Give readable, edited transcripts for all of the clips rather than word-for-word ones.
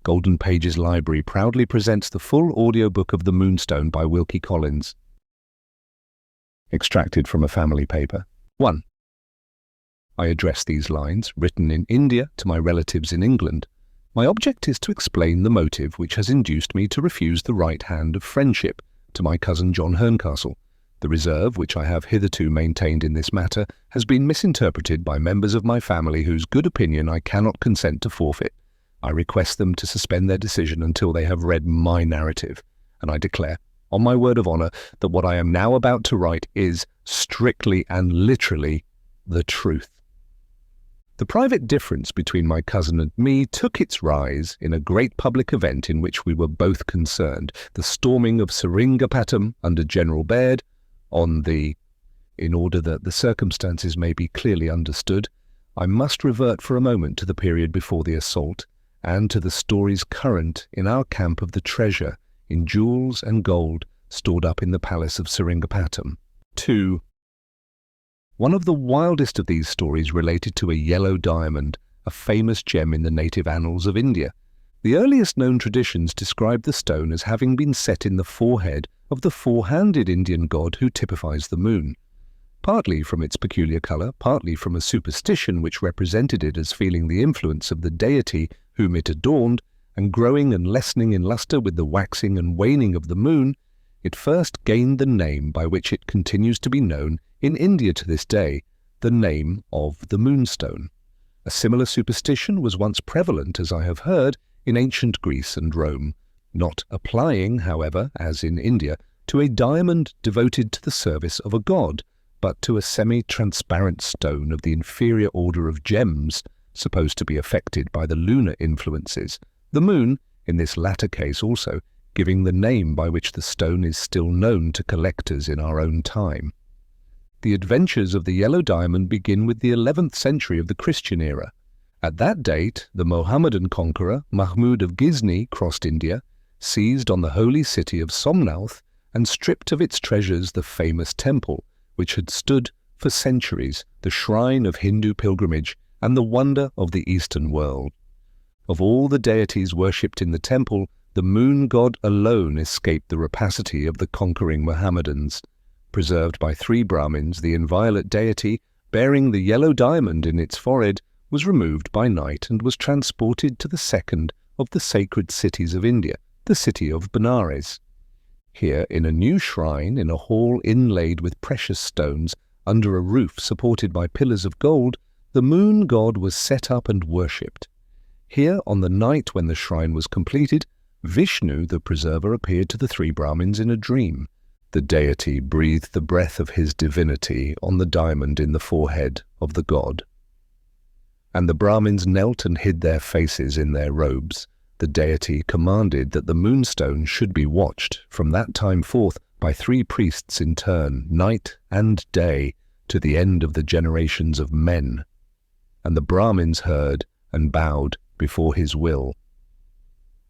Golden Pages Library proudly presents the full audiobook of The Moonstone by Wilkie Collins. Extracted from a family paper. 1. I address these lines, written in India to my relatives in England. My object is to explain the motive which has induced me to refuse the right hand of friendship to my cousin John Herncastle. The reserve which I have hitherto maintained in this matter has been misinterpreted by members of my family whose good opinion I cannot consent to forfeit. I request them to suspend their decision until they have read my narrative, and I declare, on my word of honour, that what I am now about to write is, strictly and literally, the truth. The private difference between my cousin and me took its rise in a great public event in which we were both concerned, the storming of Seringapatam under General Baird on the... In order that the circumstances may be clearly understood, I must revert for a moment to the period before the assault, and to the stories current in our camp of the treasure in jewels and gold stored up in the palace of Seringapatam. 2. One of the wildest of these stories related to a yellow diamond, a famous gem in the native annals of India. The earliest known traditions describe the stone as having been set in the forehead of the four-handed Indian god who typifies the moon. Partly from its peculiar colour, partly from a superstition which represented it as feeling the influence of the deity whom it adorned, and growing and lessening in lustre with the waxing and waning of the moon, it first gained the name by which it continues to be known in India to this day, the name of the Moonstone. A similar superstition was once prevalent, as I have heard, in ancient Greece and Rome, not applying, however, as in India, to a diamond devoted to the service of a god, but to a semi-transparent stone of the inferior order of gems, supposed to be affected by the lunar influences, the moon, in this latter case also, giving the name by which the stone is still known to collectors in our own time. The adventures of the yellow diamond begin with the 11th century of the Christian era. At that date, the Mohammedan conqueror Mahmud of Ghizni crossed India, seized on the holy city of Somnath, and stripped of its treasures the famous temple, which had stood for centuries the shrine of Hindu pilgrimage and the wonder of the Eastern world. Of all the deities worshipped in the temple, the moon god alone escaped the rapacity of the conquering Mohammedans. Preserved by 3 Brahmins, the inviolate deity, bearing the yellow diamond in its forehead, was removed by night and was transported to the second of the sacred cities of India, the city of Benares. Here, in a new shrine, in a hall inlaid with precious stones, under a roof supported by pillars of gold, the moon god was set up and worshipped. Here, on the night when the shrine was completed, Vishnu, the preserver, appeared to the 3 Brahmins in a dream. The deity breathed the breath of his divinity on the diamond in the forehead of the god. And the Brahmins knelt and hid their faces in their robes. The deity commanded that the moonstone should be watched from that time forth by 3 priests in turn, night and day, to the end of the generations of men. And the Brahmins heard and bowed before his will.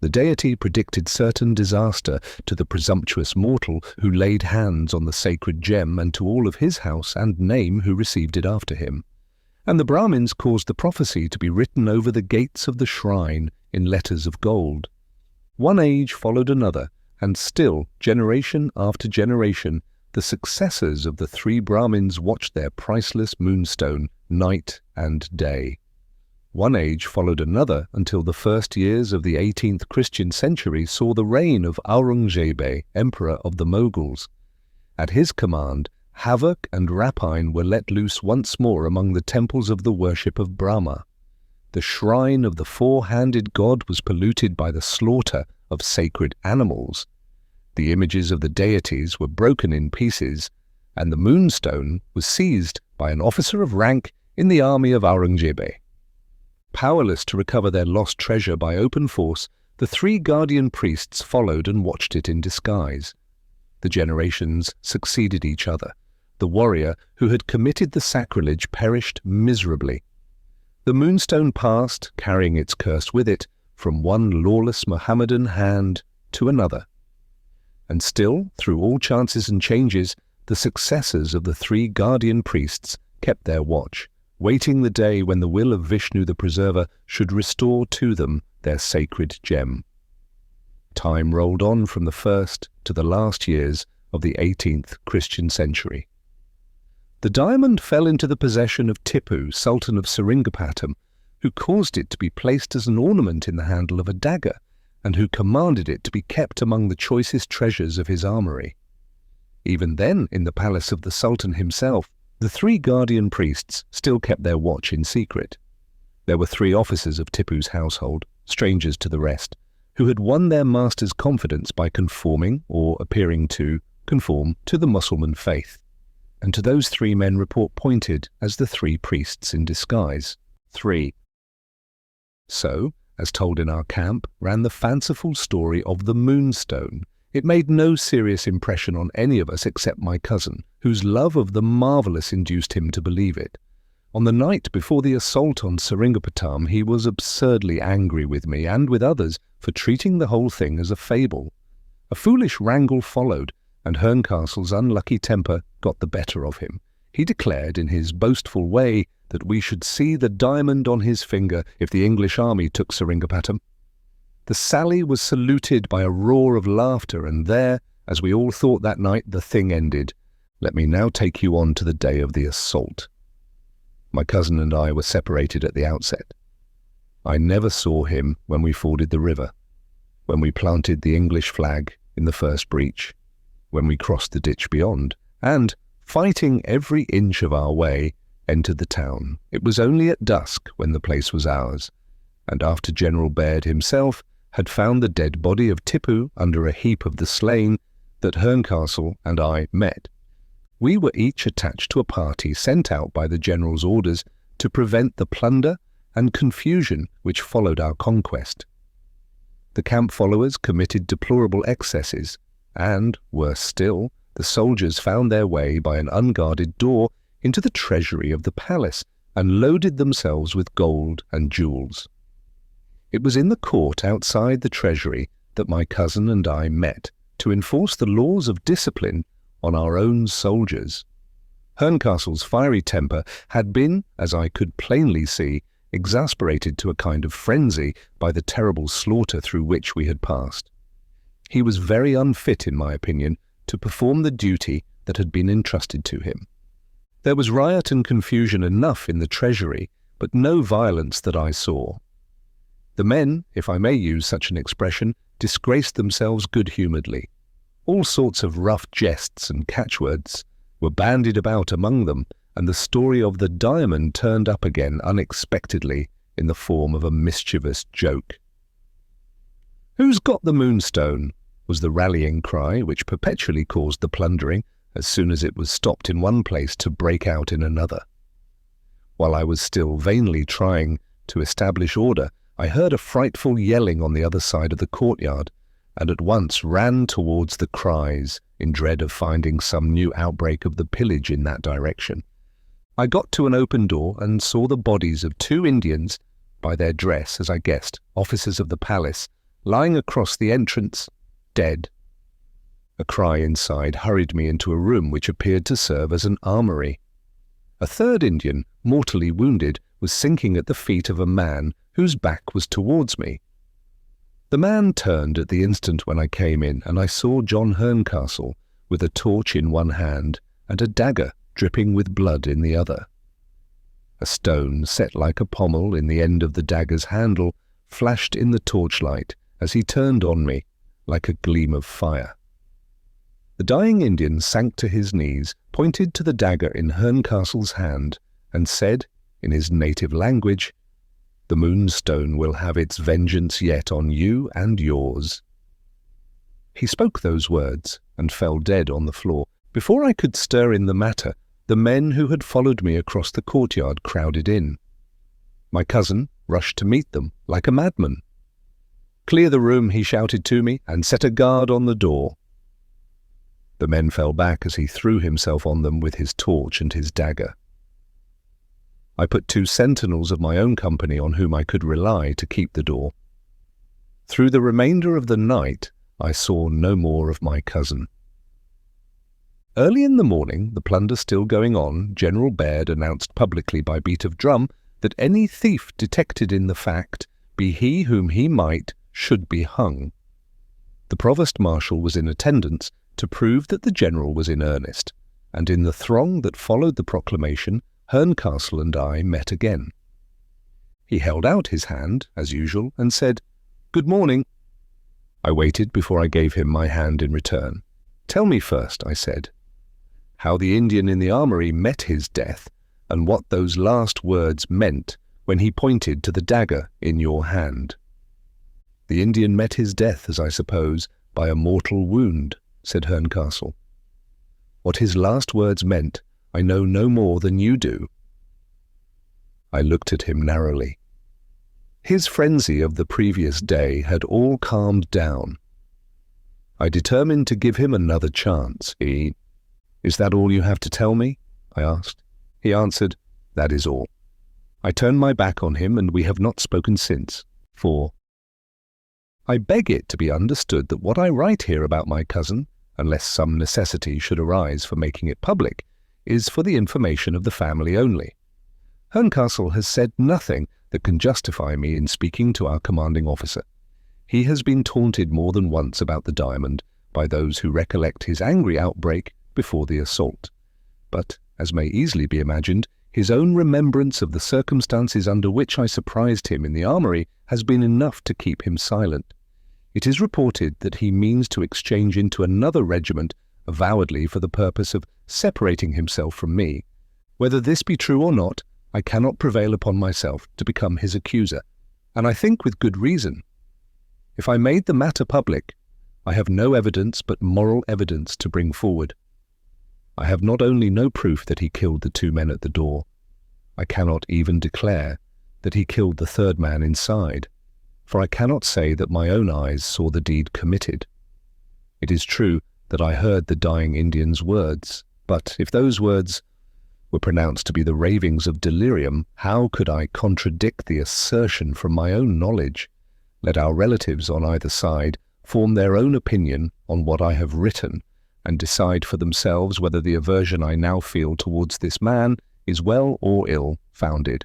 The deity predicted certain disaster to the presumptuous mortal who laid hands on the sacred gem and to all of his house and name who received it after him. And the Brahmins caused the prophecy to be written over the gates of the shrine in letters of gold. One age followed another, and still, generation after generation, the successors of the 3 Brahmins watched their priceless moonstone night and day. One age followed another until the first years of the 18th Christian century saw the reign of Aurangzeb, emperor of the Mughals. At his command, havoc and rapine were let loose once more among the temples of the worship of Brahma. The shrine of the 4-handed god was polluted by the slaughter of sacred animals. The images of the deities were broken in pieces, and the moonstone was seized by an officer of rank in the army of Aurangzeb. Powerless to recover their lost treasure by open force, the 3 guardian priests followed and watched it in disguise. The generations succeeded each other. The warrior who had committed the sacrilege perished miserably. The moonstone passed, carrying its curse with it, from one lawless Mohammedan hand to another. And still, through all chances and changes, the successors of the 3 guardian priests kept their watch, waiting the day when the will of Vishnu the Preserver should restore to them their sacred gem. Time rolled on from the first to the last years of the 18th Christian century. The diamond fell into the possession of Tipu, Sultan of Seringapatam, who caused it to be placed as an ornament in the handle of a dagger, and who commanded it to be kept among the choicest treasures of his armoury. Even then, in the palace of the Sultan himself, the 3 guardian priests still kept their watch in secret. There were 3 officers of Tipu's household, strangers to the rest, who had won their master's confidence by conforming, or appearing to conform, to the Mussulman faith. And to those 3 men report pointed as the 3 priests in disguise. 3. So, as told in our camp, ran the fanciful story of the Moonstone. It made no serious impression on any of us except my cousin, whose love of the marvellous induced him to believe it. On the night before the assault on Seringapatam, he was absurdly angry with me and with others for treating the whole thing as a fable. A foolish wrangle followed, and Herncastle's unlucky temper got the better of him. He declared in his boastful way that we should see the diamond on his finger if the English army took Seringapatam. The sally was saluted by a roar of laughter, and there, as we all thought that night, the thing ended. Let me now take you on to the day of the assault. My cousin and I were separated at the outset. I never saw him when we forded the river, when we planted the English flag in the first breach, when we crossed the ditch beyond, and, fighting every inch of our way, entered the town. It was only at dusk when the place was ours, and after General Baird himself had found the dead body of Tipu under a heap of the slain, that Herncastle and I met. We were each attached to a party sent out by the General's orders to prevent the plunder and confusion which followed our conquest. The camp followers committed deplorable excesses, and, worse still, the soldiers found their way by an unguarded door into the treasury of the palace and loaded themselves with gold and jewels. It was in the court outside the treasury that my cousin and I met to enforce the laws of discipline on our own soldiers. Herncastle's fiery temper had been, as I could plainly see, exasperated to a kind of frenzy by the terrible slaughter through which we had passed. He was very unfit, in my opinion, to perform the duty that had been entrusted to him. There was riot and confusion enough in the treasury, but no violence that I saw. The men, if I may use such an expression, disgraced themselves good-humouredly. All sorts of rough jests and catchwords were bandied about among them, and the story of the diamond turned up again unexpectedly in the form of a mischievous joke. "Who's got the Moonstone?" was the rallying cry which perpetually caused the plundering as soon as it was stopped in one place to break out in another. While I was still vainly trying to establish order, I heard a frightful yelling on the other side of the courtyard, and at once ran towards the cries in dread of finding some new outbreak of the pillage in that direction. I got to an open door and saw the bodies of 2 Indians, by their dress, as I guessed, officers of the palace, lying across the entrance, dead. A cry inside hurried me into a room which appeared to serve as an armoury. A 3rd Indian, mortally wounded, was sinking at the feet of a man whose back was towards me. The man turned at the instant when I came in, and I saw John Herncastle with a torch in one hand and a dagger dripping with blood in the other. A stone set like a pommel in the end of the dagger's handle flashed in the torchlight as he turned on me like a gleam of fire. The dying Indian sank to his knees, pointed to the dagger in Herncastle's hand, and said, in his native language, "The Moonstone will have its vengeance yet on you and yours." He spoke those words and fell dead on the floor. Before I could stir in the matter, the men who had followed me across the courtyard crowded in. My cousin rushed to meet them like a madman. "Clear the room," he shouted to me, "and set a guard on the door." The men fell back as he threw himself on them with his torch and his dagger. I put 2 sentinels of my own company on whom I could rely to keep the door. Through the remainder of the night, I saw no more of my cousin. Early in the morning, the plunder still going on, General Baird announced publicly by beat of drum that any thief detected in the fact, be he whom he might, should be hung. The Provost Marshal was in attendance to prove that the General was in earnest, and in the throng that followed the proclamation, Herncastle and I met again. He held out his hand, as usual, and said, "Good morning." I waited before I gave him my hand in return. "Tell me first," I said, "how the Indian in the armory met his death, and what those last words meant when he pointed to the dagger in your hand." "The Indian met his death, as I suppose, by a mortal wound," said Herncastle. "What his last words meant, I know no more than you do." I looked at him narrowly. His frenzy of the previous day had all calmed down. I determined to give him another chance. "Is that all you have to tell me?" I asked. He answered, "That is all." I turned my back on him, and we have not spoken since. 4. I beg it to be understood that what I write here about my cousin, unless some necessity should arise for making it public, is for the information of the family only. Herncastle has said nothing that can justify me in speaking to our commanding officer. He has been taunted more than once about the diamond by those who recollect his angry outbreak before the assault. But, as may easily be imagined, his own remembrance of the circumstances under which I surprised him in the armory has been enough to keep him silent. It is reported that he means to exchange into another regiment, avowedly for the purpose of separating himself from me. Whether this be true or not, I cannot prevail upon myself to become his accuser, and I think with good reason. If I made the matter public, I have no evidence but moral evidence to bring forward. I have not only no proof that he killed the 2 men at the door, I cannot even declare that he killed the 3rd man inside, for I cannot say that my own eyes saw the deed committed. It is true that I heard the dying Indian's words, but if those words were pronounced to be the ravings of delirium, how could I contradict the assertion from my own knowledge? Let our relatives on either side form their own opinion on what I have written, and decide for themselves whether the aversion I now feel towards this man is well or ill founded.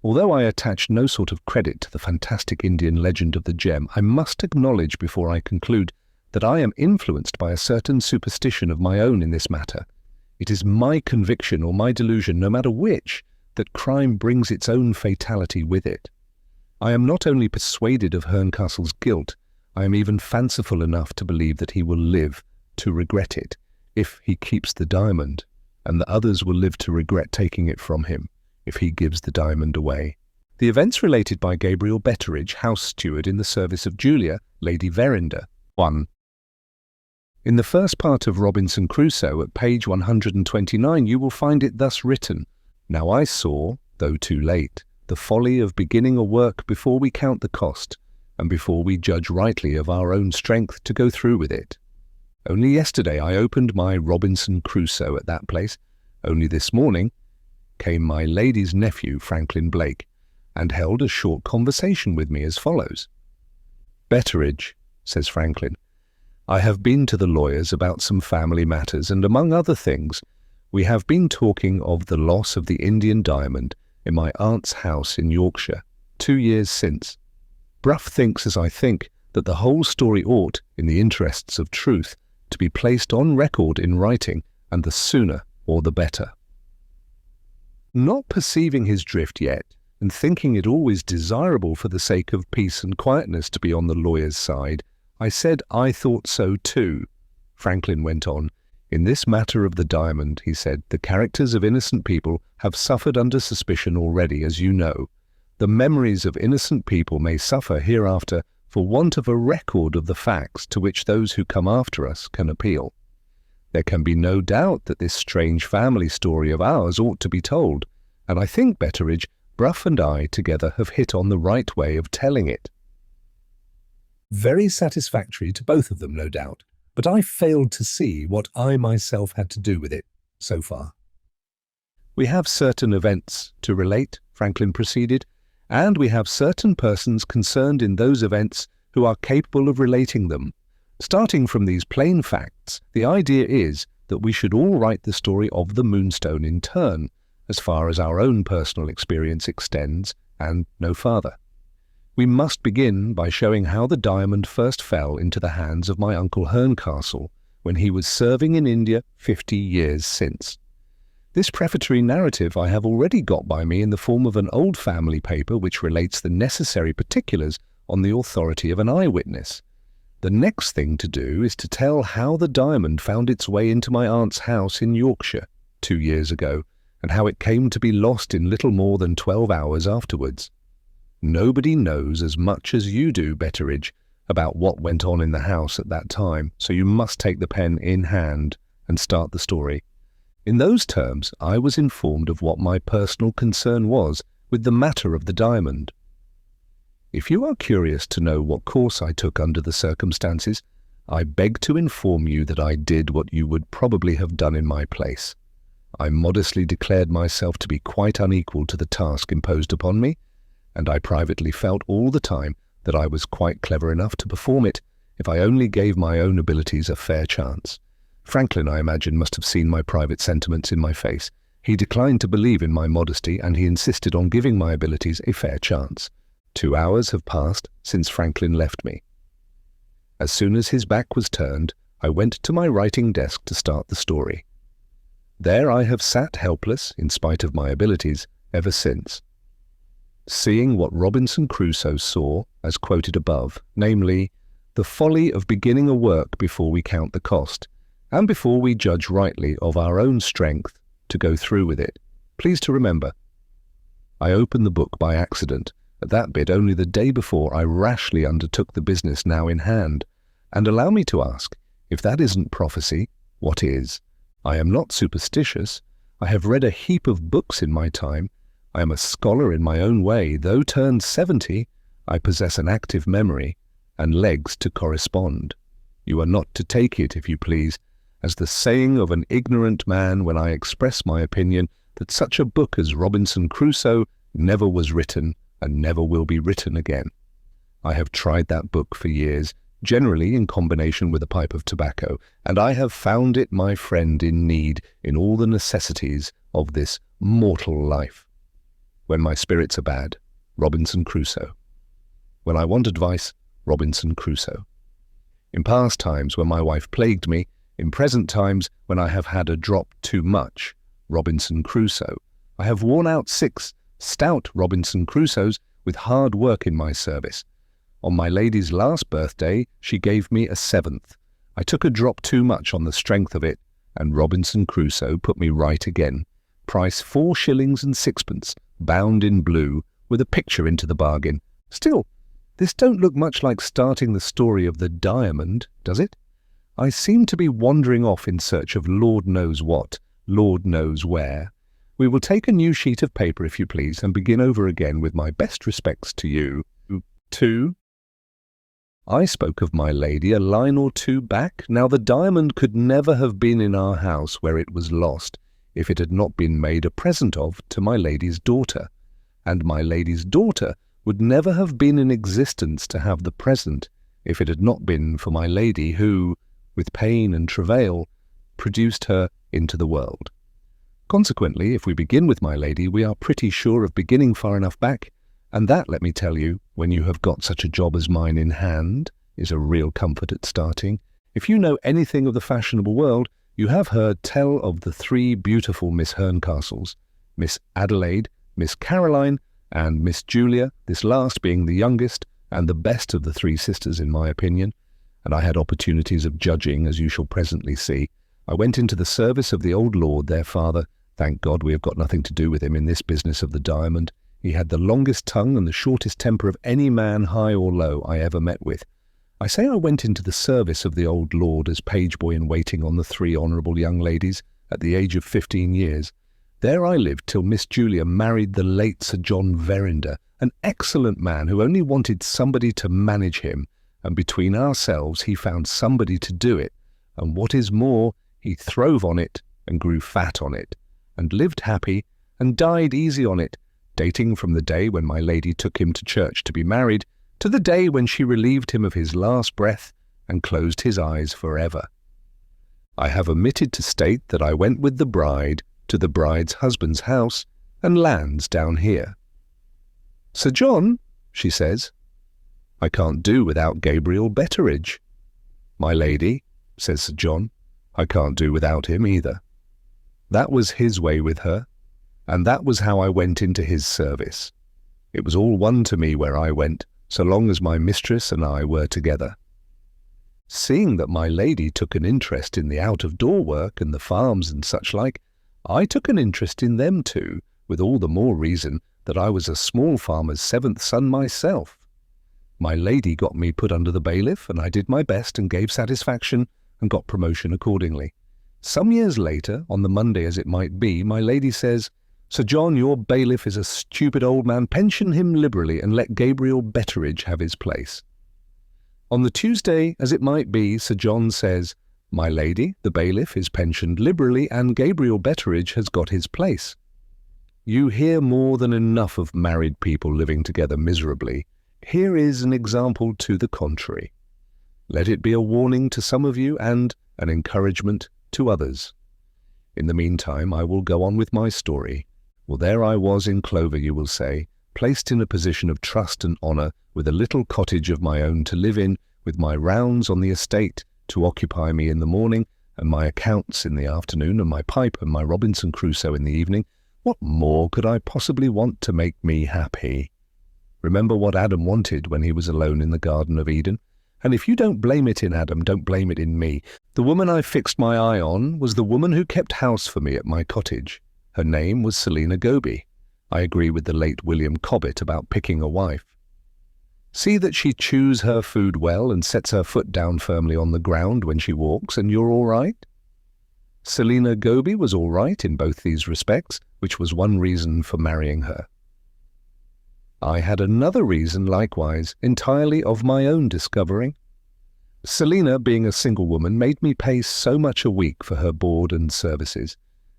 Although I attach no sort of credit to the fantastic Indian legend of the gem, I must acknowledge before I conclude that I am influenced by a certain superstition of my own in this matter. It is my conviction or my delusion, no matter which, that crime brings its own fatality with it. I am not only persuaded of Herncastle's guilt, I am even fanciful enough to believe that he will live to regret it, if he keeps the diamond, and the others will live to regret taking it from him, if he gives the diamond away. The events related by Gabriel Betteridge, house steward in the service of Julia, Lady Verinder. 1. In the first part of Robinson Crusoe, at page 129, you will find it thus written, "Now I saw, though too late, the folly of beginning a work before we count the cost, and before we judge rightly of our own strength to go through with it. Only yesterday I opened my Robinson Crusoe at that place. Only this morning came my lady's nephew, Franklin Blake, and held a short conversation with me as follows. 'Betteridge,' says Franklin, 'I have been to the lawyers about some family matters, and among other things, we have been talking of the loss of the Indian diamond in my aunt's house in Yorkshire 2 years since. Brough thinks as I think, that the whole story ought, in the interests of truth, to be placed on record in writing, and the sooner or the better.' Not perceiving his drift yet, and thinking it always desirable for the sake of peace and quietness to be on the lawyer's side, I said I thought so too. Franklin went on, 'In this matter of the diamond,' he said, 'the characters of innocent people have suffered under suspicion already, as you know. The memories of innocent people may suffer hereafter for want of a record of the facts to which those who come after us can appeal. There can be no doubt that this strange family story of ours ought to be told, and I think, Betteridge, Brough and I together have hit on the right way of telling it.' Very satisfactory to both of them, no doubt, but I failed to see what I myself had to do with it so far. 'We have certain events to relate,' Franklin proceeded, 'and we have certain persons concerned in those events who are capable of relating them. Starting from these plain facts, the idea is that we should all write the story of the Moonstone in turn, as far as our own personal experience extends, and no farther. We must begin by showing how the diamond first fell into the hands of my Uncle Herncastle when he was serving in India 50 years since. This prefatory narrative I have already got by me in the form of an old family paper which relates the necessary particulars on the authority of an eyewitness. The next thing to do is to tell how the diamond found its way into my aunt's house in Yorkshire 2 years ago, and how it came to be lost in little more than 12 hours afterwards. Nobody knows as much as you do, Betteridge, about what went on in the house at that time, so you must take the pen in hand and start the story. In those terms, I was informed of what my personal concern was with the matter of the diamond. If you are curious to know what course I took under the circumstances, I beg to inform you that I did what you would probably have done in my place. I modestly declared myself to be quite unequal to the task imposed upon me, and I privately felt all the time that I was quite clever enough to perform it if I only gave my own abilities a fair chance. Franklin, I imagine, must have seen my private sentiments in my face. He declined to believe in my modesty, and he insisted on giving my abilities a fair chance. 2 hours have passed since Franklin left me. As soon as his back was turned, I went to my writing desk to start the story. There I have sat helpless, in spite of my abilities, ever since. Seeing what Robinson Crusoe saw, as quoted above, namely, the folly of beginning a work before we count the cost, and before we judge rightly of our own strength to go through with it. Please to remember. I opened the book by accident, at that bit only the day before I rashly undertook the business now in hand, and allow me to ask, if that isn't prophecy, what is? I am not superstitious. I have read a heap of books in my time. I am a scholar in my own way. Though turned 70, I possess an active memory and legs to correspond. You are not to take it, if you please, as the saying of an ignorant man when I express my opinion that such a book as Robinson Crusoe never was written and never will be written again. I have tried that book for years, generally in combination with a pipe of tobacco, and I have found it my friend in need in all the necessities of this mortal life. When my spirits are bad, Robinson Crusoe. When I want advice, Robinson Crusoe. In past times when my wife plagued me, in present times when I have had a drop too much, Robinson Crusoe. I have worn out 6 stout Robinson Crusoes with hard work in my service. On my lady's last birthday, she gave me a 7th. I took a drop too much on the strength of it, and Robinson Crusoe put me right again. Price 4 shillings and 6pence, bound in blue, with a picture into the bargain. Still, this don't look much like starting the story of the diamond, does it? I seem to be wandering off in search of Lord knows what, Lord knows where. We will take a new sheet of paper, if you please, and begin over again with my best respects to you. 2. I spoke of my lady a line or 2 back. Now the diamond could never have been in our house where it was lost, if it had not been made a present of to my lady's daughter, and my lady's daughter would never have been in existence to have the present, if it had not been for my lady who, with pain and travail, produced her into the world. Consequently, if we begin with my lady, we are pretty sure of beginning far enough back, and that, let me tell you, when you have got such a job as mine in hand, is a real comfort at starting. If you know anything of the fashionable world, you have heard tell of the 3 beautiful Miss Herncastles, Miss Adelaide, Miss Caroline, and Miss Julia, this last being the youngest and the best of the 3 sisters in my opinion, and I had opportunities of judging, as you shall presently see. I went into the service of the old lord, their father. Thank God we have got nothing to do with him in this business of the diamond. He had the longest tongue and the shortest temper of any man, high or low, I ever met with. I say I went into the service of the old lord as page-boy-in-waiting on the 3 honourable young ladies at the age of 15 years. There I lived till Miss Julia married the late Sir John Verinder, an excellent man who only wanted somebody to manage him, and between ourselves he found somebody to do it, and what is more, he throve on it and grew fat on it, and lived happy and died easy on it, dating from the day when my lady took him to church to be married to the day when she relieved him of his last breath and closed his eyes forever. I have omitted to state that I went with the bride to the bride's husband's house and lands down here. Sir John, she says. I can't do without Gabriel Betteridge. My lady, says Sir John, I can't do without him either. That was his way with her, and that was how I went into his service. It was all one to me where I went, so long as my mistress and I were together. Seeing that my lady took an interest in the out-of-door work and the farms and such like, I took an interest in them too, with all the more reason that I was a small farmer's seventh son myself. My lady got me put under the bailiff, and I did my best and gave satisfaction and got promotion accordingly. Some years later, on the Monday as it might be, my lady says, Sir John, your bailiff is a stupid old man. Pension him liberally and let Gabriel Betteridge have his place. On the Tuesday, as it might be, Sir John says, My lady, the bailiff, is pensioned liberally and Gabriel Betteridge has got his place. You hear more than enough of married people living together miserably. Here is an example to the contrary. Let it be a warning to some of you and an encouragement to others. In the meantime, I will go on with my story. Well, there I was in clover, you will say, placed in a position of trust and honour, with a little cottage of my own to live in, with my rounds on the estate to occupy me in the morning, and my accounts in the afternoon, and my pipe and my Robinson Crusoe in the evening. What more could I possibly want to make me happy? Remember what Adam wanted when he was alone in the Garden of Eden. And if you don't blame it in Adam, don't blame it in me. The woman I fixed my eye on was the woman who kept house for me at my cottage. Her name was Selina Goby. I agree with the late William Cobbett about picking a wife. See that she chews her food well and sets her foot down firmly on the ground when she walks, and you're all right. Selina Goby was all right in both these respects, which was one reason for marrying her. I had another reason likewise, entirely of my own discovering. Selina, being a single woman, made me pay so much a week for her board and services.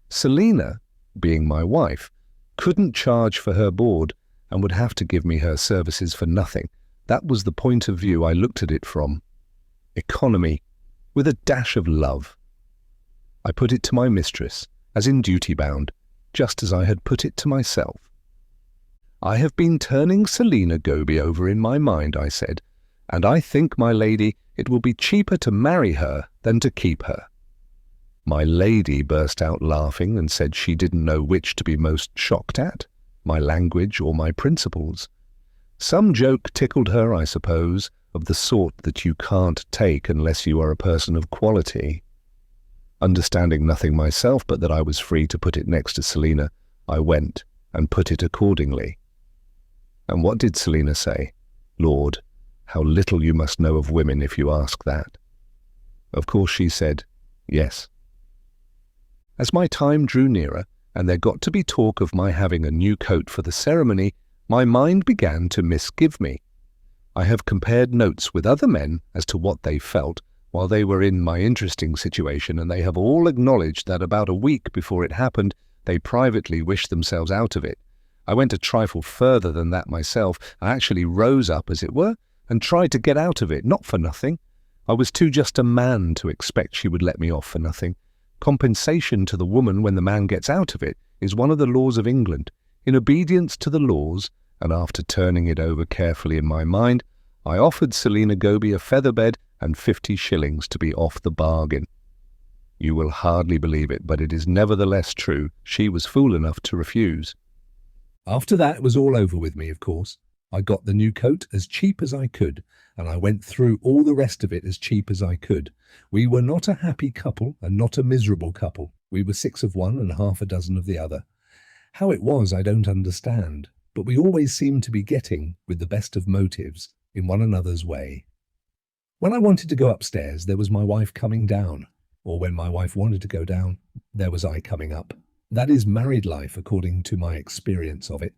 Selina, being my wife, couldn't charge for her board and would have to give me her services for nothing. That was the point of view I looked at it from. Economy, with a dash of love. I put it to my mistress, as in duty bound, just as I had put it to myself. I have been turning Selina Goby over in my mind, I said, and I think, my lady, it will be cheaper to marry her than to keep her. My lady burst out laughing and said she didn't know which to be most shocked at, my language or my principles. Some joke tickled her, I suppose, of the sort that you can't take unless you are a person of quality. Understanding nothing myself but that I was free to put it next to Selina, I went and put it accordingly. And what did Selina say? Lord, how little you must know of women if you ask that. Of course she said, yes. As my time drew nearer, and there got to be talk of my having a new coat for the ceremony, my mind began to misgive me. I have compared notes with other men as to what they felt while they were in my interesting situation, and they have all acknowledged that about a week before it happened, they privately wished themselves out of it. I went a trifle further than that myself. I actually rose up, as it were, and tried to get out of it, not for nothing. I was too just a man to expect she would let me off for nothing. Compensation to the woman when the man gets out of it is one of the laws of England. In obedience to the laws, and after turning it over carefully in my mind, I offered Selina Goby a feather bed and 50 shillings to be off the bargain. You will hardly believe it, but it is nevertheless true. She was fool enough to refuse. After that, it was all over with me, of course. I got the new coat as cheap as I could, and I went through all the rest of it as cheap as I could. We were not a happy couple and not a miserable couple. We were 6 of one and half a dozen of the other. How it was, I don't understand, but we always seemed to be getting, with the best of motives, in one another's way. When I wanted to go upstairs, there was my wife coming down, or when my wife wanted to go down, there was I coming up. That is married life, according to my experience of it.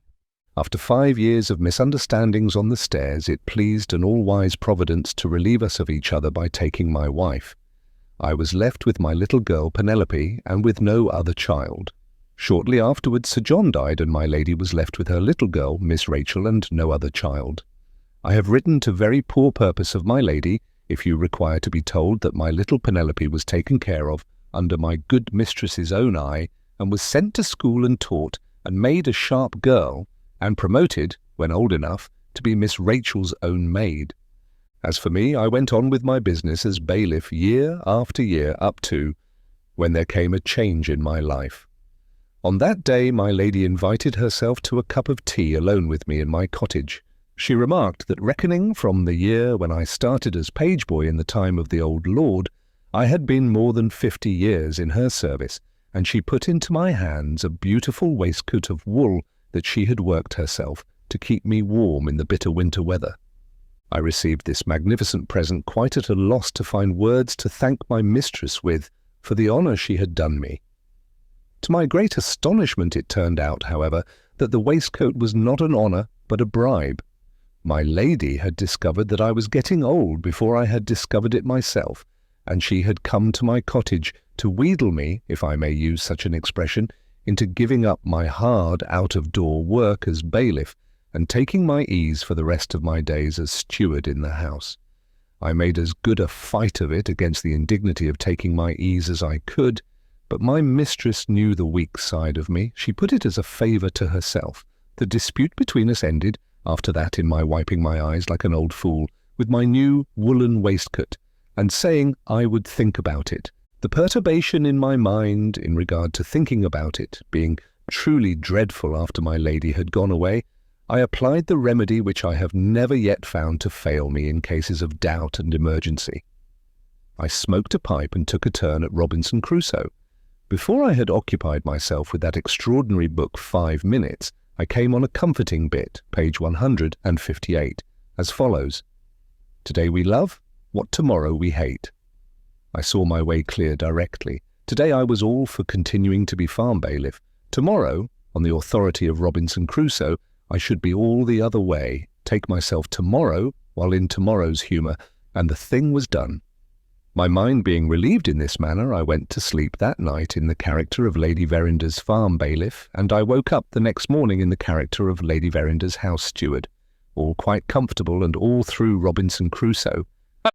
After 5 years of misunderstandings on the stairs, it pleased an all-wise Providence to relieve us of each other by taking my wife. I was left with my little girl Penelope, and with no other child. Shortly afterwards Sir John died, and my lady was left with her little girl, Miss Rachel, and no other child. I have written to very poor purpose of my lady, if you require to be told that my little Penelope was taken care of under my good mistress's own eye, and was sent to school and taught, and made a sharp girl, and promoted, when old enough, to be Miss Rachel's own maid. As for me, I went on with my business as bailiff year after year up to when there came a change in my life. On that day my lady invited herself to a cup of tea alone with me in my cottage. She remarked that reckoning from the year when I started as page boy in the time of the old lord, I had been more than 50 years in her service, and she put into my hands a beautiful waistcoat of wool that she had worked herself to keep me warm in the bitter winter weather. I received this magnificent present quite at a loss to find words to thank my mistress with for the honour she had done me. To my great astonishment it turned out, however, that the waistcoat was not an honour but a bribe. My lady had discovered that I was getting old before I had discovered it myself, and she had come to my cottage to wheedle me, if I may use such an expression, into giving up my hard out-of-door work as bailiff and taking my ease for the rest of my days as steward in the house. I made as good a fight of it against the indignity of taking my ease as I could, but my mistress knew the weak side of me. She put it as a favour to herself. The dispute between us ended, after that, in my wiping my eyes like an old fool, with my new woolen waistcoat, and saying I would think about it. The perturbation in my mind in regard to thinking about it being truly dreadful after my lady had gone away, I applied the remedy which I have never yet found to fail me in cases of doubt and emergency. I smoked a pipe and took a turn at Robinson Crusoe. Before I had occupied myself with that extraordinary book 5 minutes, I came on a comforting bit, page 158, as follows: "Today we love, what tomorrow we hate." I saw my way clear directly. Today I was all for continuing to be farm bailiff. Tomorrow, on the authority of Robinson Crusoe, I should be all the other way, take myself tomorrow while in tomorrow's humour, and the thing was done. My mind being relieved in this manner, I went to sleep that night in the character of Lady Verinder's farm bailiff, and I woke up the next morning in the character of Lady Verinder's house steward, all quite comfortable and all through Robinson Crusoe.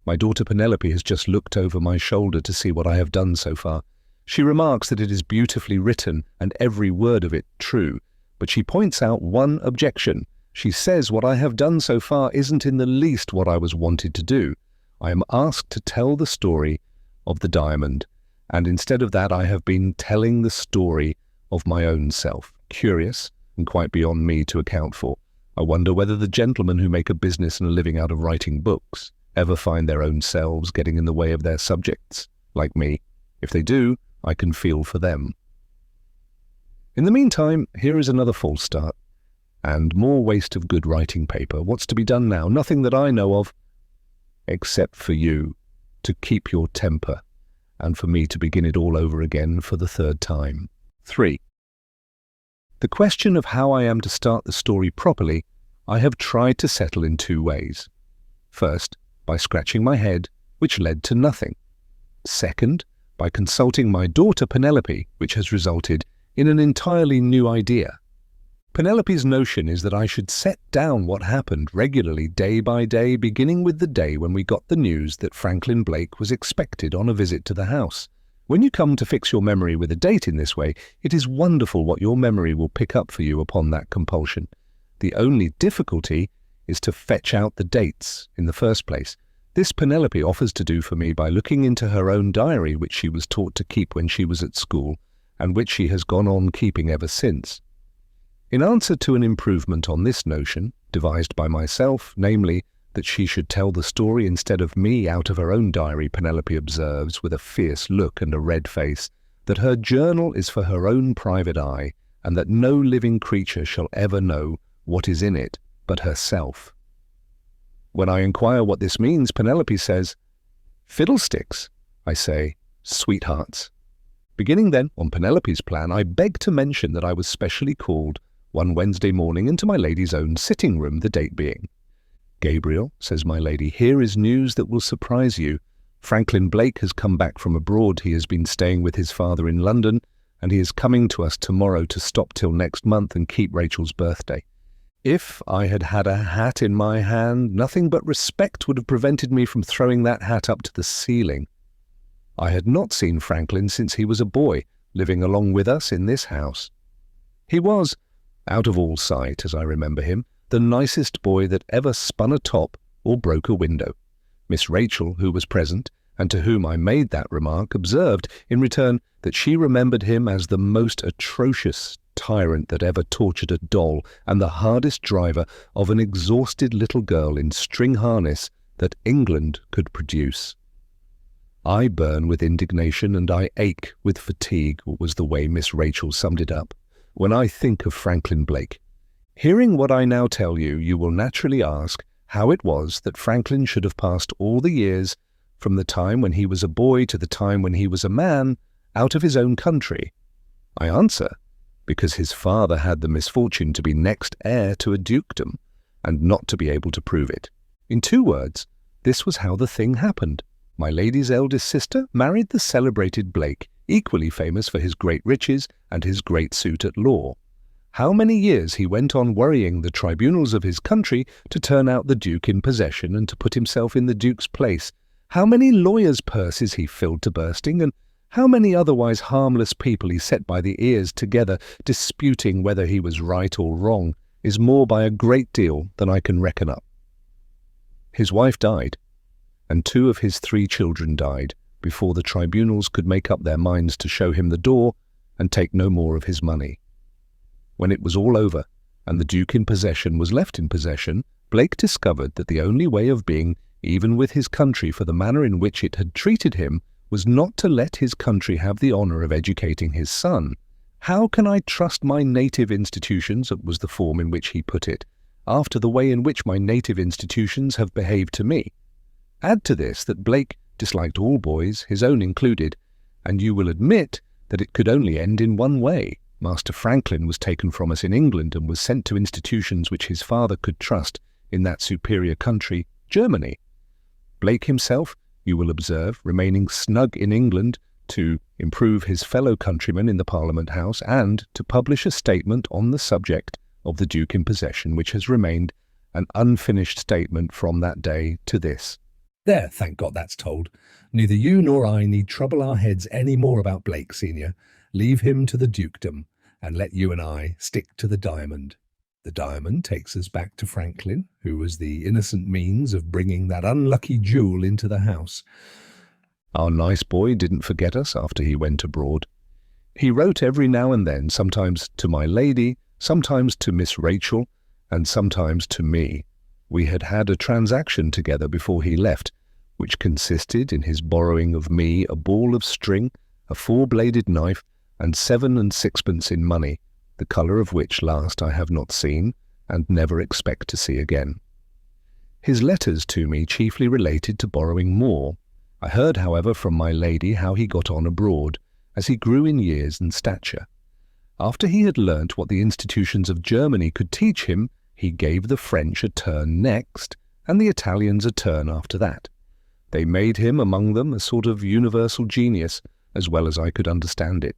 My daughter Penelope has just looked over my shoulder to see what I have done so far. She remarks that it is beautifully written and every word of it true, but she points out one objection. She says what I have done so far isn't in the least what I was wanted to do. I am asked to tell the story of the diamond, and instead of that I have been telling the story of my own self. Curious, and quite beyond me to account for. I wonder whether the gentlemen who make a business and a living out of writing books ever find their own selves getting in the way of their subjects, like me. If they do, I can feel for them. In the meantime, here is another false start, and more waste of good writing paper. What's to be done now? Nothing that I know of, except for you to keep your temper, and for me to begin it all over again for the 3rd time. 3. The question of how I am to start the story properly, I have tried to settle in 2 ways. First, by scratching my head, which led to nothing. Second, by consulting my daughter Penelope, which has resulted in an entirely new idea. Penelope's notion is that I should set down what happened regularly day by day, beginning with the day when we got the news that Franklin Blake was expected on a visit to the house. When you come to fix your memory with a date in this way, it is wonderful what your memory will pick up for you upon that compulsion. The only difficulty is to fetch out the dates in the first place. This Penelope offers to do for me by looking into her own diary, which she was taught to keep when she was at school, and which she has gone on keeping ever since. In answer to an improvement on this notion, devised by myself, namely, that she should tell the story instead of me out of her own diary, Penelope observes, with a fierce look and a red face, that her journal is for her own private eye, and that no living creature shall ever know what is in it but herself. When I inquire what this means, Penelope says, "Fiddlesticks," I say, "sweethearts." Beginning then on Penelope's plan, I beg to mention that I was specially called one Wednesday morning into my lady's own sitting room, the date being. "Gabriel," says my lady, "here is news that will surprise you. Franklin Blake has come back from abroad. He has been staying with his father in London, and he is coming to us tomorrow to stop till next month and keep Rachel's birthday. If I had had a hat in my hand, nothing but respect would have prevented me from throwing that hat up to the ceiling. I had not seen Franklin since he was a boy, living along with us in this house. He was, out of all sight as I remember him, the nicest boy that ever spun a top or broke a window. Miss Rachel, who was present, and to whom I made that remark, observed in return that she remembered him as the most atrocious tyrant that ever tortured a doll and the hardest driver of an exhausted little girl in string harness that England could produce. I burn with indignation and I ache with fatigue, was the way Miss Rachel summed it up, when I think of Franklin Blake. Hearing what I now tell you, you will naturally ask how it was that Franklin should have passed all the years from the time when he was a boy to the time when he was a man out of his own country. I answer, because his father had the misfortune to be next heir to a dukedom, and not to be able to prove it. In 2 words, this was how the thing happened. My lady's eldest sister married the celebrated Blake, equally famous for his great riches and his great suit at law. How many years he went on worrying the tribunals of his country to turn out the Duke in possession and to put himself in the Duke's place. How many lawyers' purses he filled to bursting, and how many otherwise harmless people he set by the ears together, disputing whether he was right or wrong, is more by a great deal than I can reckon up. His wife died, and 2 of his 3 children died before the tribunals could make up their minds to show him the door and take no more of his money. When it was all over, and the Duke in possession was left in possession, Blake discovered that the only way of being even with his country for the manner in which it had treated him was not to let his country have the honour of educating his son. How can I trust my native institutions, was the form in which he put it, after the way in which my native institutions have behaved to me? Add to this that Blake disliked all boys, his own included, and you will admit that it could only end in one way. Master Franklin was taken from us in England and was sent to institutions which his father could trust in that superior country, Germany. Blake himself, you will observe, remaining snug in England to improve his fellow countrymen in the Parliament House and to publish a statement on the subject of the Duke in possession, which has remained an unfinished statement from that day to this. There, thank God that's told. Neither you nor I need trouble our heads any more about Blake, Senior. Leave him to the dukedom, and let you and I stick to the diamond. The diamond takes us back to Franklin, who was the innocent means of bringing that unlucky jewel into the house. Our nice boy didn't forget us after he went abroad. He wrote every now and then, sometimes to my lady, sometimes to Miss Rachel, and sometimes to me. We had had a transaction together before he left, which consisted in his borrowing of me a ball of string, a 4-bladed knife, and 7 and 6pence in money, the colour of which last I have not seen, and never expect to see again. His letters to me chiefly related to borrowing more. I heard, however, from my lady how he got on abroad, as he grew in years and stature. After he had learnt what the institutions of Germany could teach him, he gave the French a turn next, and the Italians a turn after that. They made him among them a sort of universal genius, as well as I could understand it.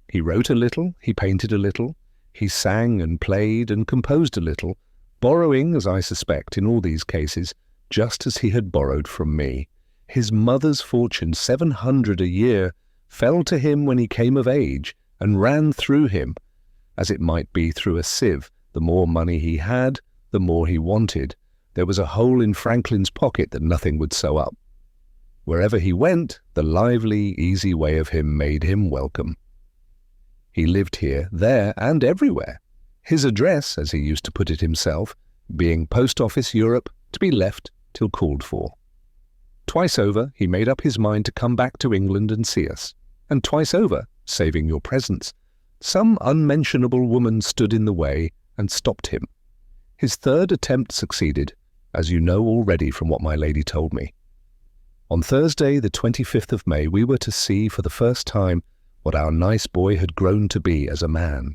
He wrote a little, he painted a little, he sang and played and composed a little, borrowing, as I suspect, in all these cases, just as he had borrowed from me. His mother's fortune, 700 a year, fell to him when he came of age, and ran through him, as it might be through a sieve. The more money he had, the more he wanted. There was a hole in Franklin's pocket that nothing would sew up. Wherever he went, the lively, easy way of him made him welcome. He lived here, there, and everywhere. His address, as he used to put it himself, being Post Office, Europe, to be left till called for. Twice over he made up his mind to come back to England and see us, and twice over, saving your presence, some unmentionable woman stood in the way and stopped him. His 3rd attempt succeeded, as you know already from what my lady told me. On Thursday, the 25th of May, we were to see for the first time what our nice boy had grown to be as a man.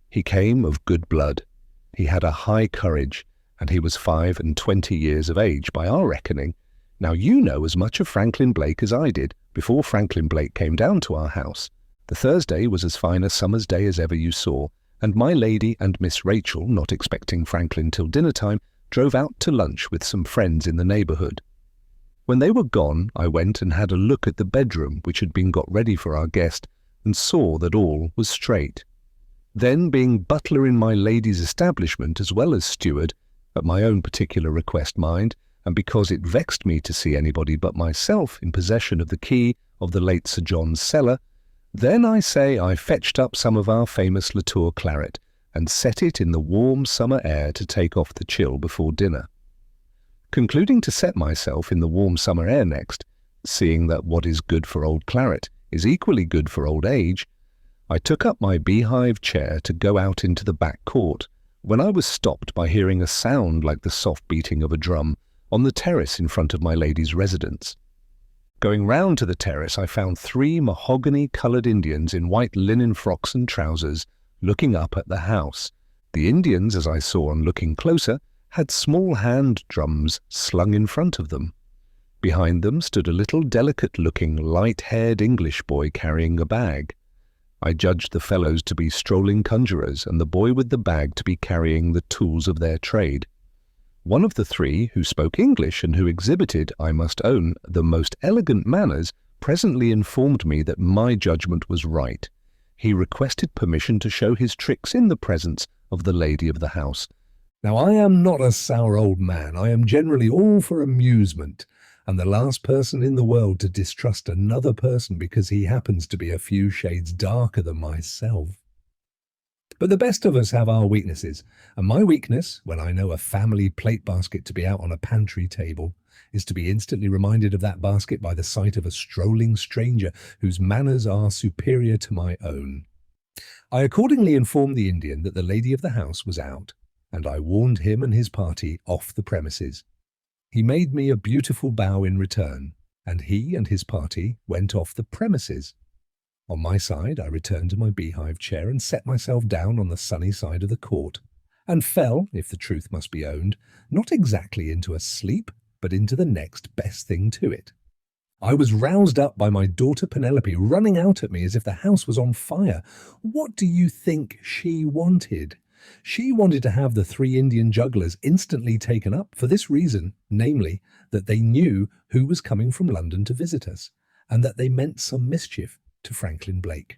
He came of good blood. He had a high courage, and he was 25 years of age by our reckoning. Now you know as much of Franklin Blake as I did before Franklin Blake came down to our house. The Thursday was as fine a summer's day as ever you saw, and my lady and Miss Rachel, not expecting Franklin till dinner-time, drove out to lunch with some friends in the neighbourhood. When they were gone, I went and had a look at the bedroom which had been got ready for our guest, and saw that all was straight. Then, being butler in my lady's establishment as well as steward, at my own particular request mind, and because it vexed me to see anybody but myself in possession of the key of the late Sir John's cellar, then I say I fetched up some of our famous Latour claret, and set it in the warm summer air to take off the chill before dinner. Concluding to set myself in the warm summer air next, seeing that what is good for old claret is equally good for old age, I took up my beehive chair to go out into the back court, when I was stopped by hearing a sound like the soft beating of a drum on the terrace in front of my lady's residence. Going round to the terrace, I found 3 mahogany-coloured Indians in white linen frocks and trousers looking up at the house. The Indians, as I saw on looking closer, had small hand drums slung in front of them. Behind them stood a little delicate-looking, light-haired English boy carrying a bag. I judged the fellows to be strolling conjurers, and the boy with the bag to be carrying the tools of their trade. One of the 3, who spoke English and who exhibited, I must own, the most elegant manners, presently informed me that my judgment was right. He requested permission to show his tricks in the presence of the lady of the house. Now, I am not a sour old man. I am generally all for amusement, and the last person in the world to distrust another person because he happens to be a few shades darker than myself. But the best of us have our weaknesses, and my weakness, when I know a family plate basket to be out on a pantry table, is to be instantly reminded of that basket by the sight of a strolling stranger whose manners are superior to my own. I accordingly informed the Indian that the lady of the house was out, and I warned him and his party off the premises. He made me a beautiful bow in return, and he and his party went off the premises. On my side, I returned to my beehive chair and set myself down on the sunny side of the court, and fell, if the truth must be owned, not exactly into a sleep, but into the next best thing to it. I was roused up by my daughter Penelope running out at me as if the house was on fire. What do you think she wanted? She wanted to have the 3 Indian jugglers instantly taken up for this reason, namely, that they knew who was coming from London to visit us, and that they meant some mischief to Franklin Blake.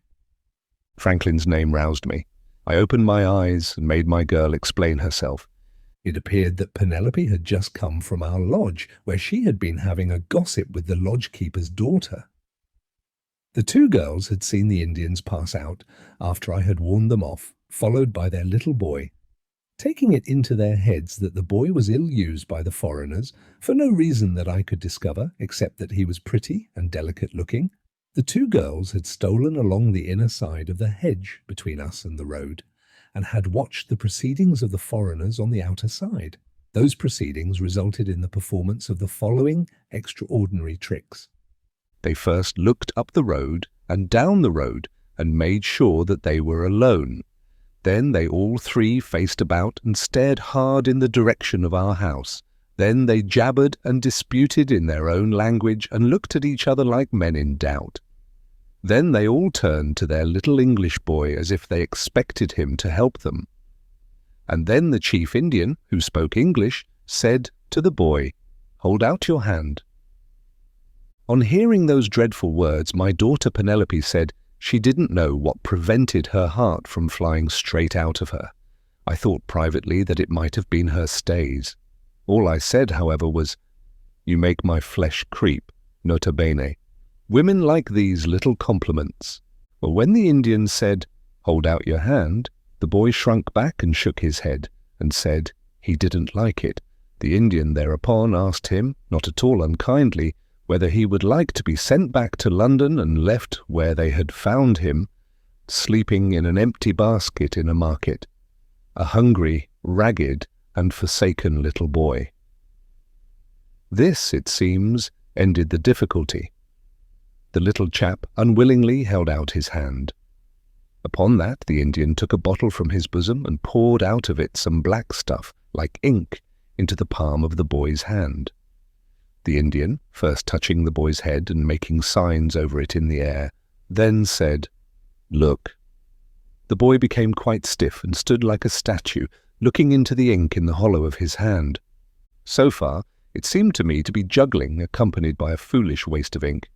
Franklin's name roused me. I opened my eyes and made my girl explain herself. It appeared that Penelope had just come from our lodge, where she had been having a gossip with the lodge-keeper's daughter. The 2 girls had seen the Indians pass out after I had warned them off, followed by their little boy. Taking it into their heads that the boy was ill-used by the foreigners, for no reason that I could discover, except that he was pretty and delicate-looking, the 2 girls had stolen along the inner side of the hedge between us and the road, and had watched the proceedings of the foreigners on the outer side. Those proceedings resulted in the performance of the following extraordinary tricks. They first looked up the road and down the road and made sure that they were alone. Then they all 3 faced about and stared hard in the direction of our house. Then they jabbered and disputed in their own language and looked at each other like men in doubt. Then they all turned to their little English boy as if they expected him to help them. And then the chief Indian, who spoke English, said to the boy, "Hold out your hand." On hearing those dreadful words, my daughter Penelope said she didn't know what prevented her heart from flying straight out of her. I thought privately that it might have been her stays. All I said, however, was, "You make my flesh creep, nota bene." Women like these little compliments. Well, when the Indian said, "Hold out your hand," the boy shrunk back and shook his head, and said he didn't like it. The Indian thereupon asked him, not at all unkindly, whether he would like to be sent back to London and left where they had found him, sleeping in an empty basket in a market, a hungry, ragged, and forsaken little boy. This, it seems, ended the difficulty. The little chap unwillingly held out his hand. Upon that, the Indian took a bottle from his bosom and poured out of it some black stuff, like ink, into the palm of the boy's hand. The Indian, first touching the boy's head and making signs over it in the air, then said, "Look." The boy became quite stiff and stood like a statue, looking into the ink in the hollow of his hand. So far, it seemed to me to be juggling accompanied by a foolish waste of ink.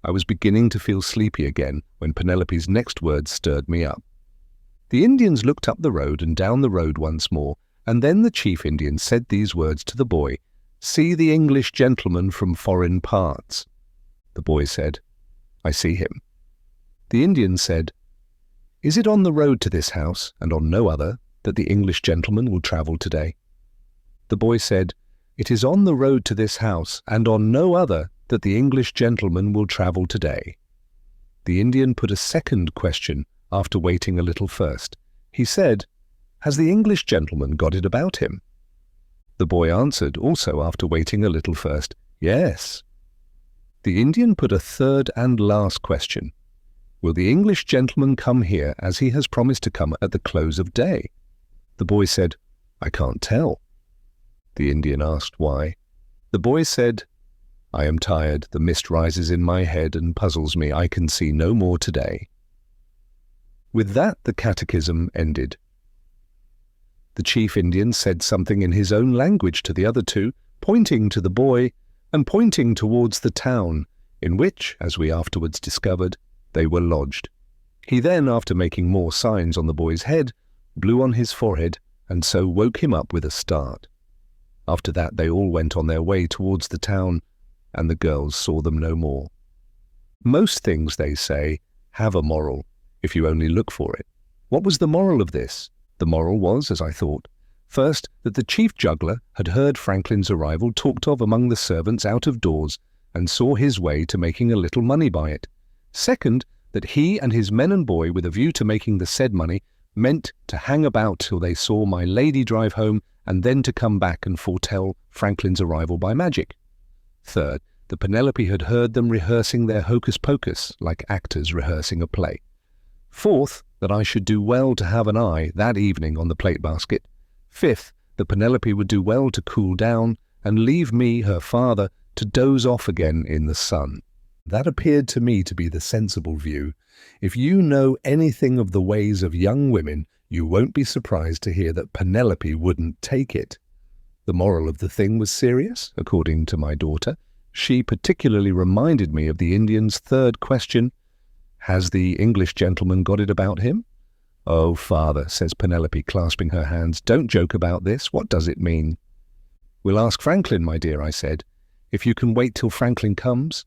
I was beginning to feel sleepy again when Penelope's next words stirred me up. The Indians looked up the road and down the road once more, and then the chief Indian said these words to the boy, "See the English gentleman from foreign parts." The boy said, "I see him." The Indian said, "Is it on the road to this house, and on no other, that the English gentleman will travel today?" The boy said, "It is on the road to this house, and on no other, that the English gentleman will travel today." The Indian put a second question after waiting a little first. He said, "Has the English gentleman got it about him?" The boy answered, also after waiting a little first, "Yes." The Indian put a third and last question. "Will the English gentleman come here as he has promised to come at the close of day?" The boy said, "I can't tell." The Indian asked why. The boy said, "I am tired, the mist rises in my head and puzzles me, I can see no more today." With that the catechism ended. The chief Indian said something in his own language to the other two, pointing to the boy and pointing towards the town, in which, as we afterwards discovered, they were lodged. He then, after making more signs on the boy's head, blew on his forehead and so woke him up with a start. After that they all went on their way towards the town, and the girls saw them no more. Most things, they say, have a moral, if you only look for it. What was the moral of this? The moral was, as I thought, first, that the chief juggler had heard Franklin's arrival talked of among the servants out of doors, and saw his way to making a little money by it. Second, that he and his men and boy, with a view to making the said money, meant to hang about till they saw my lady drive home, and then to come back and foretell Franklin's arrival by magic. Third, that Penelope had heard them rehearsing their hocus-pocus, like actors rehearsing a play. Fourth, that I should do well to have an eye that evening on the plate basket. Fifth, that Penelope would do well to cool down, and leave me, her father, to doze off again in the sun. That appeared to me to be the sensible view. If you know anything of the ways of young women, you won't be surprised to hear that Penelope wouldn't take it. The moral of the thing was serious, according to my daughter. She particularly reminded me of the Indian's third question, "Has the English gentleman got it about him?" "Oh, father," says Penelope, clasping her hands, "don't joke about this. What does it mean?" "We'll ask Franklin, my dear," I said. "If you can wait till Franklin comes."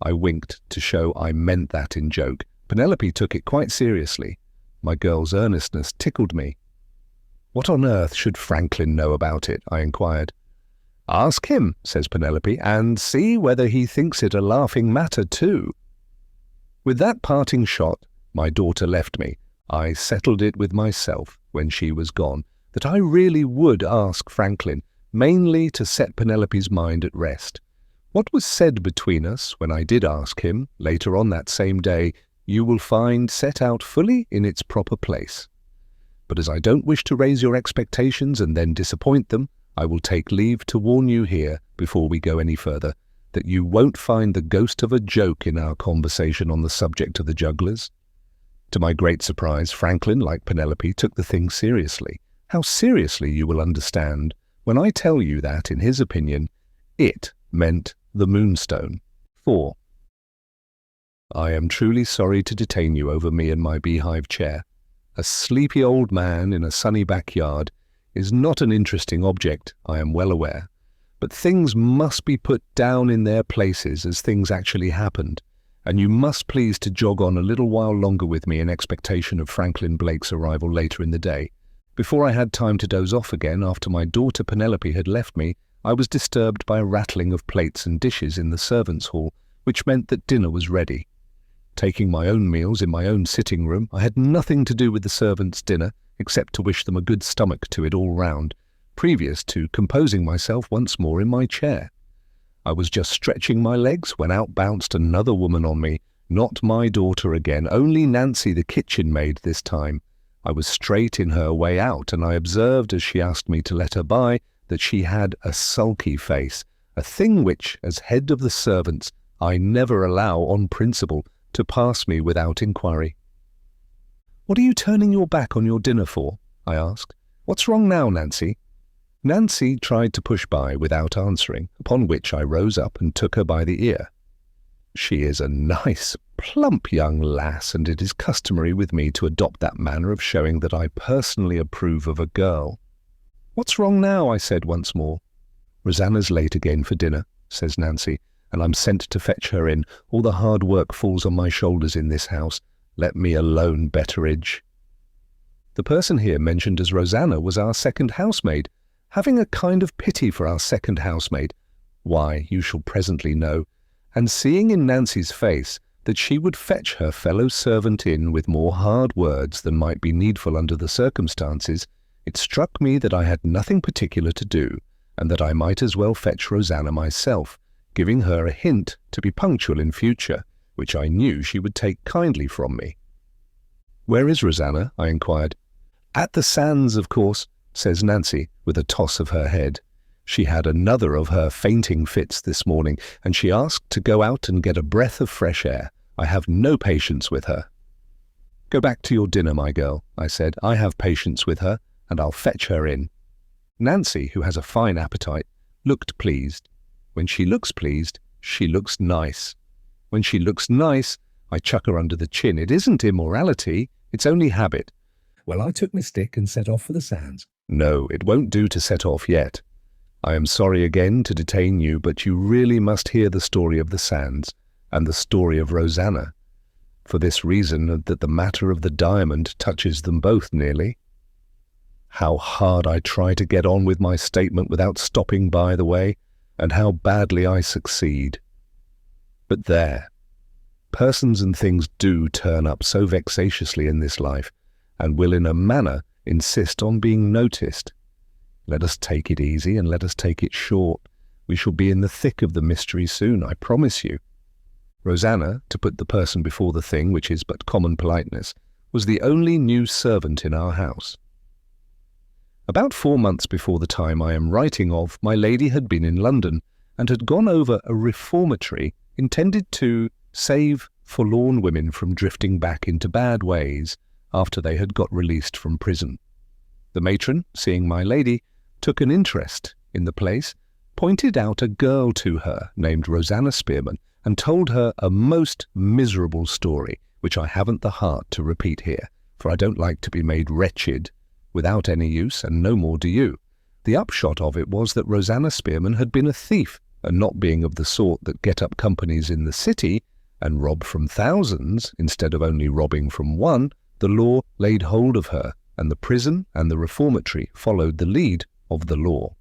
I winked to show I meant that in joke. Penelope took it quite seriously. My girl's earnestness tickled me. "What on earth should Franklin know about it?" I inquired. "Ask him," says Penelope, "and see whether he thinks it a laughing matter too." With that parting shot, my daughter left me. I settled it with myself, when she was gone, that I really would ask Franklin, mainly to set Penelope's mind at rest. What was said between us when I did ask him, later on that same day, you will find set out fully in its proper place. But as I don't wish to raise your expectations and then disappoint them, I will take leave to warn you here, before we go any further, that you won't find the ghost of a joke in our conversation on the subject of the jugglers. To my great surprise, Franklin, like Penelope, took the thing seriously. How seriously, you will understand, when I tell you that, in his opinion, it meant the Moonstone. 4. I am truly sorry to detain you over me and my beehive chair. A sleepy old man in a sunny backyard is not an interesting object, I am well aware, but things must be put down in their places as things actually happened, and you must please to jog on a little while longer with me in expectation of Franklin Blake's arrival later in the day. Before I had time to doze off again after my daughter Penelope had left me, I was disturbed by a rattling of plates and dishes in the servants' hall, which meant that dinner was ready. Taking my own meals in my own sitting room, I had nothing to do with the servants' dinner, except to wish them a good stomach to it all round, previous to composing myself once more in my chair. I was just stretching my legs when out bounced another woman on me, not my daughter again, only Nancy the kitchen maid this time. I was straight in her way out, and I observed as she asked me to let her by that she had a sulky face, a thing which, as head of the servants, I never allow on principle to pass me without inquiry. "What are you turning your back on your dinner for?" I asked. "What's wrong now, Nancy?" Nancy tried to push by without answering, upon which I rose up and took her by the ear. She is a nice, plump young lass, and it is customary with me to adopt that manner of showing that I personally approve of a girl. "What's wrong now?" I said once more. "Rosanna's late again for dinner," says Nancy, "and I'm sent to fetch her in. All the hard work falls on my shoulders in this house. Let me alone, Betteridge." The person here mentioned as Rosanna was our second housemaid. Having a kind of pity for our second housemaid, why, you shall presently know, and seeing in Nancy's face that she would fetch her fellow servant in with more hard words than might be needful under the circumstances, it struck me that I had nothing particular to do, and that I might as well fetch Rosanna myself, giving her a hint to be punctual in future, which I knew she would take kindly from me. "Where is Rosanna?" I inquired. "At the sands, of course," says Nancy, with a toss of her head. "She had another of her fainting fits this morning, and she asked to go out and get a breath of fresh air. I have no patience with her." "Go back to your dinner, my girl," I said. "I have patience with her, and I'll fetch her in." Nancy, who has a fine appetite, looked pleased. When she looks pleased, she looks nice. When she looks nice, I chuck her under the chin. It isn't immorality, it's only habit. Well, I took my stick and set off for the sands. No, it won't do to set off yet. I am sorry again to detain you, but you really must hear the story of the sands and the story of Rosanna, for this reason that the matter of the diamond touches them both nearly. How hard I try to get on with my statement without stopping by the way, and how badly I succeed. But there, persons and things do turn up so vexatiously in this life, and will in a manner insist on being noticed. Let us take it easy, and let us take it short. We shall be in the thick of the mystery soon, I promise you. Rosanna, to put the person before the thing, which is but common politeness, was the only new servant in our house. About 4 months before the time I am writing of, my lady had been in London, and had gone over a reformatory intended to save forlorn women from drifting back into bad ways after they had got released from prison. The matron, seeing my lady, took an interest in the place, pointed out a girl to her named Rosanna Spearman, and told her a most miserable story, which I haven't the heart to repeat here, for I don't like to be made wretched without any use, and no more do you. The upshot of it was that Rosanna Spearman had been a thief, and not being of the sort that get up companies in the city and rob from thousands instead of only robbing from one, the law laid hold of her, and the prison and the reformatory followed the lead of the law.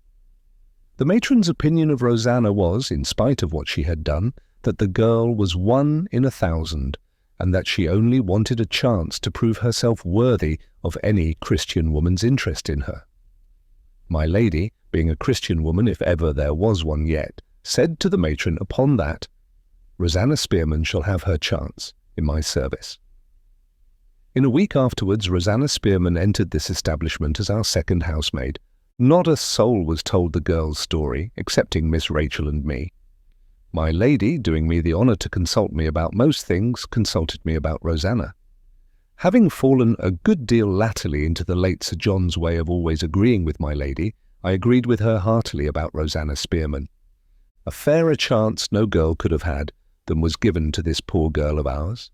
The matron's opinion of Rosanna was, in spite of what she had done, that the girl was 1 in 1,000, and that she only wanted a chance to prove herself worthy of any Christian woman's interest in her. My lady, being a Christian woman if ever there was one yet, said to the matron upon that, "Rosanna Spearman shall have her chance in my service." In a week afterwards, Rosanna Spearman entered this establishment as our second housemaid. Not a soul was told the girl's story, excepting Miss Rachel and me. My lady, doing me the honour to consult me about most things, consulted me about Rosanna. Having fallen a good deal latterly into the late Sir John's way of always agreeing with my lady, I agreed with her heartily about Rosanna Spearman. A fairer chance no girl could have had than was given to this poor girl of ours.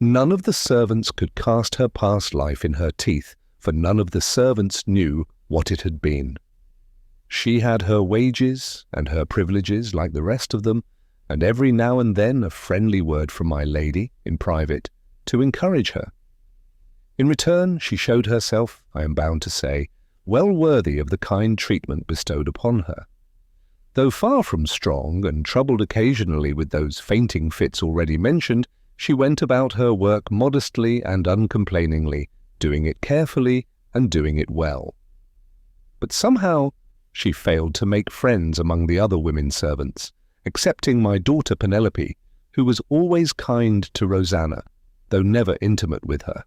None of the servants could cast her past life in her teeth, for none of the servants knew what it had been. She had her wages and her privileges like the rest of them, and every now and then a friendly word from my lady, in private, to encourage her. In return, she showed herself, I am bound to say, well worthy of the kind treatment bestowed upon her. Though far from strong, and troubled occasionally with those fainting fits already mentioned, she went about her work modestly and uncomplainingly, doing it carefully and doing it well. But somehow she failed to make friends among the other women servants, excepting my daughter Penelope, who was always kind to Rosanna, though never intimate with her.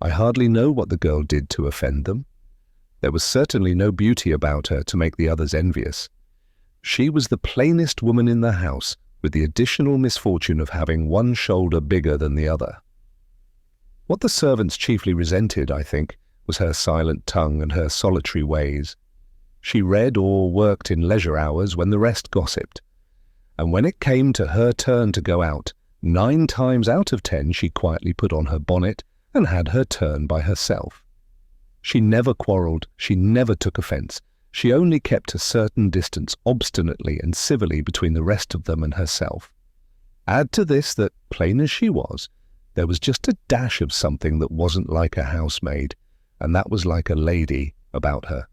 I hardly know what the girl did to offend them. There was certainly no beauty about her to make the others envious. She was the plainest woman in the house, with the additional misfortune of having one shoulder bigger than the other. What the servants chiefly resented, I think, was her silent tongue and her solitary ways. She read or worked in leisure hours when the rest gossiped. And when it came to her turn to go out, 9 times out of 10 she quietly put on her bonnet and had her turn by herself. She never quarrelled, she never took offence. She only kept a certain distance obstinately and civilly between the rest of them and herself. Add to this that, plain as she was, there was just a dash of something that wasn't like a housemaid, and that was like a lady about her.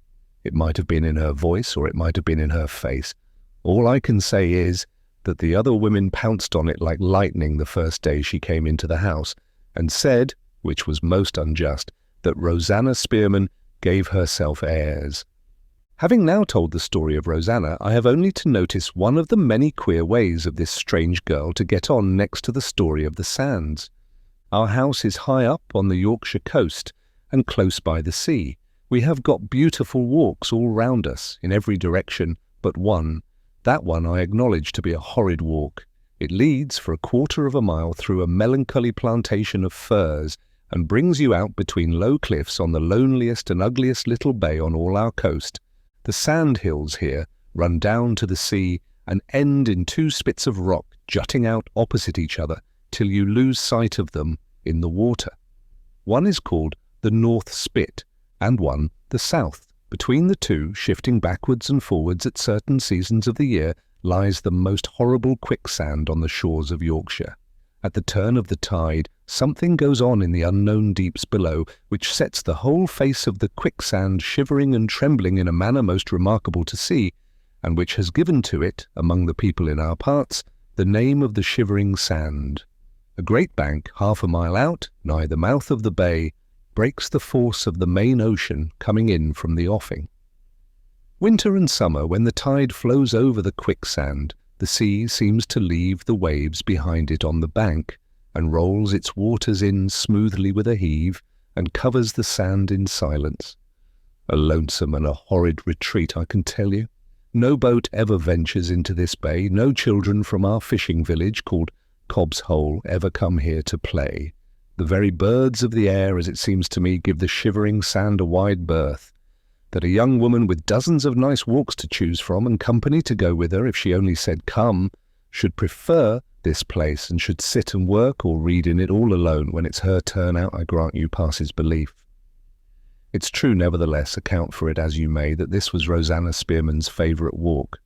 It might have been in her voice or it might have been in her face. All I can say is that the other women pounced on it like lightning the first day she came into the house, and said, which was most unjust, that Rosanna Spearman gave herself airs. Having now told the story of Rosanna, I have only to notice one of the many queer ways of this strange girl to get on next to the story of the sands. Our house is high up on the Yorkshire coast and close by the sea. We have got beautiful walks all round us, in every direction but one. That one I acknowledge to be a horrid walk. It leads for 1/4 of a mile through a melancholy plantation of firs and brings you out between low cliffs on the loneliest and ugliest little bay on all our coast. The sand hills here run down to the sea and end in 2 spits of rock jutting out opposite each other till you lose sight of them in the water. One is called the North Spit and one the South. Between the two, shifting backwards and forwards at certain seasons of the year, lies the most horrible quicksand on the shores of Yorkshire. At the turn of the tide, something goes on in the unknown deeps below, which sets the whole face of the quicksand shivering and trembling in a manner most remarkable to see, and which has given to it, among the people in our parts, the name of the Shivering Sand. A great bank, 1/2 a mile out, nigh the mouth of the bay, breaks the force of the main ocean coming in from the offing. Winter and summer, when the tide flows over the quicksand, the sea seems to leave the waves behind it on the bank, and rolls its waters in smoothly with a heave, and covers the sand in silence. A lonesome and a horrid retreat, I can tell you. No boat ever ventures into this bay, no children from our fishing village called Cobb's Hole ever come here to play. The very birds of the air, as it seems to me, give the Shivering Sand a wide berth. That a young woman with dozens of nice walks to choose from and company to go with her if she only said come, should prefer this place and should sit and work or read in it all alone when it's her turn out, I grant you, passes belief. It's true, nevertheless, account for it as you may, that this was Rosanna Spearman's favourite walk,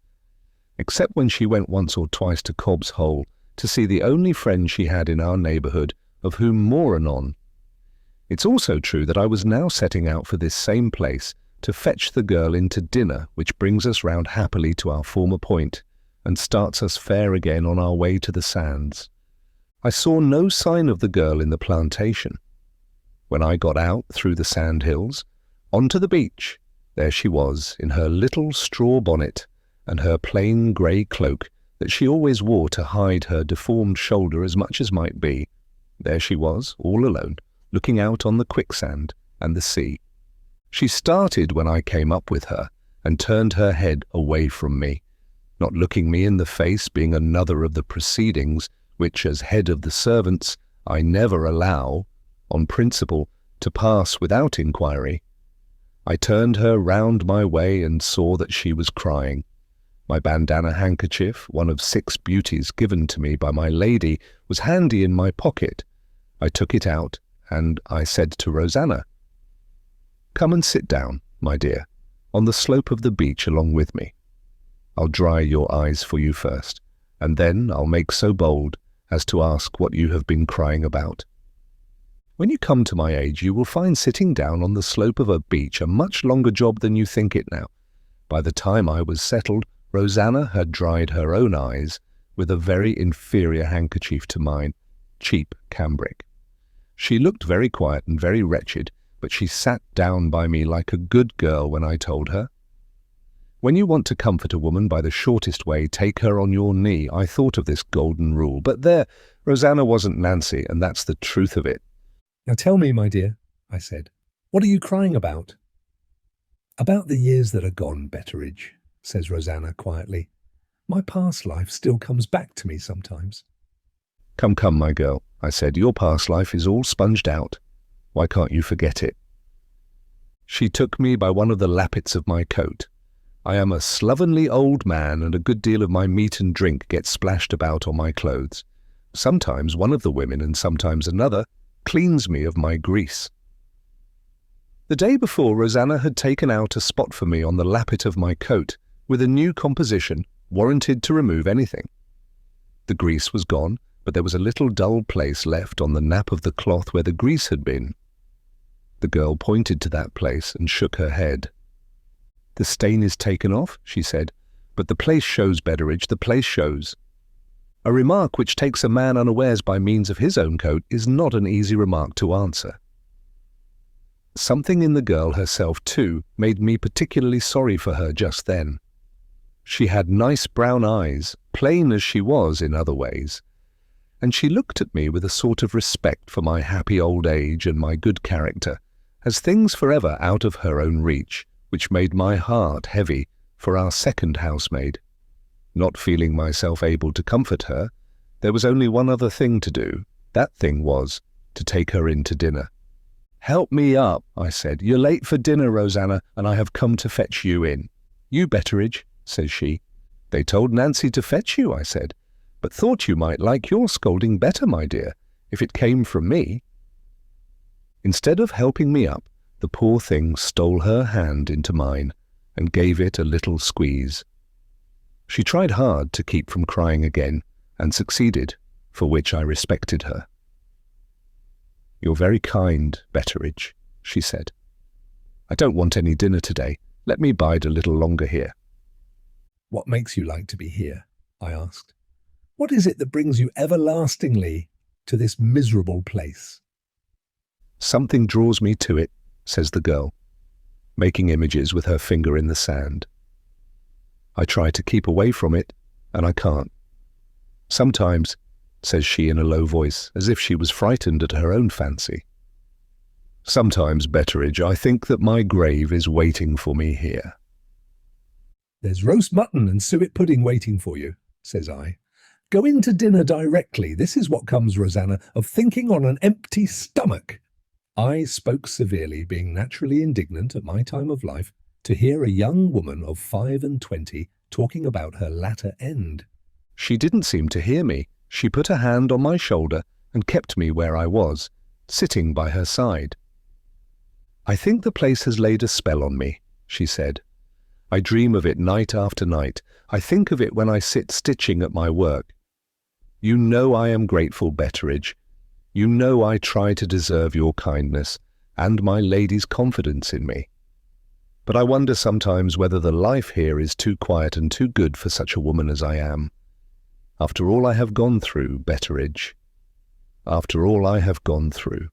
except when she went once or twice to Cobb's Hole to see the only friend she had in our neighbourhood, of whom more anon. It's also true that I was now setting out for this same place to fetch the girl into dinner, which brings us round happily to our former point, and starts us fair again on our way to the sands. I saw no sign of the girl in the plantation. When I got out through the sand hills, onto the beach, there she was, in her little straw bonnet and her plain grey cloak that she always wore to hide her deformed shoulder as much as might be. There she was, all alone, looking out on the quicksand and the sea. She started when I came up with her, and turned her head away from me, not looking me in the face, being another of the proceedings which, as head of the servants, I never allow, on principle, to pass without inquiry. I turned her round my way and saw that she was crying. My bandana handkerchief, one of 6 beauties given to me by my lady, was handy in my pocket. I took it out, and I said to Rosanna, "Come and sit down, my dear, on the slope of the beach along with me. I'll dry your eyes for you first, and then I'll make so bold as to ask what you have been crying about. When you come to my age, you will find sitting down on the slope of a beach a much longer job than you think it now. By the time I was settled, Rosanna had dried her own eyes with a very inferior handkerchief to mine, cheap cambric. She looked very quiet and very wretched, but she sat down by me like a good girl when I told her. When you want to comfort a woman by the shortest way, take her on your knee. I thought of this golden rule, but there, Rosanna wasn't Nancy, and that's the truth of it. "Now tell me, my dear," I said, "what are you crying about?" "About the years that are gone, Betteridge," says Rosanna quietly. "My past life still comes back to me sometimes." "Come, come, my girl," I said, "your past life is all sponged out. Why can't you forget it? She took me by one of the lappets of my coat. I am a slovenly old man, and a good deal of my meat and drink gets splashed about on my clothes. Sometimes one of the women, and sometimes another, cleans me of my grease. The day before, Rosanna had taken out a spot for me on the lappet of my coat with a new composition warranted to remove anything. The grease was gone, but there was a little dull place left on the nap of the cloth where the grease had been. The girl pointed to that place and shook her head. "The stain is taken off," she said, "but the place shows, Betteridge, the place shows." A remark which takes a man unawares by means of his own coat is not an easy remark to answer. Something in the girl herself, too, made me particularly sorry for her just then. She had nice brown eyes, plain as she was in other ways, and she looked at me with a sort of respect for my happy old age and my good character, as things forever out of her own reach, which made my heart heavy for our second housemaid. Not feeling myself able to comfort her, there was only one other thing to do. That thing was to take her in to dinner. "Help me up," I said. "You're late for dinner, Rosanna, and I have come to fetch you in." "You, Betteridge," says she. "They told Nancy to fetch you," I said, "but thought you might like your scolding better, my dear, if it came from me." Instead of helping me up, the poor thing stole her hand into mine and gave it a little squeeze. She tried hard to keep from crying again, and succeeded, for which I respected her. "You're very kind, Betteridge," she said. "I don't want any dinner today. Let me bide a little longer here." "What makes you like to be here?" I asked. "What is it that brings you everlastingly to this miserable place?" "Something draws me to it," says the girl, making images with her finger in the sand. "I try to keep away from it, and I can't. Sometimes," says she in a low voice, as if she was frightened at her own fancy, "sometimes, Betteridge, I think that my grave is waiting for me here." "There's roast mutton and suet pudding waiting for you," says I. "Go in to dinner directly. This is what comes, Rosanna, of thinking on an empty stomach." I spoke severely, being naturally indignant at my time of life to hear a young woman of 25 talking about her latter end. She didn't seem to hear me. She put a hand on my shoulder and kept me where I was, sitting by her side. "I think the place has laid a spell on me," she said. "I dream of it night after night. I think of it when I sit stitching at my work. You know I am grateful, Betteridge. You know I try to deserve your kindness and my lady's confidence in me. But I wonder sometimes whether the life here is too quiet and too good for such a woman as I am. After all I have gone through, Betteridge, after all I have gone through.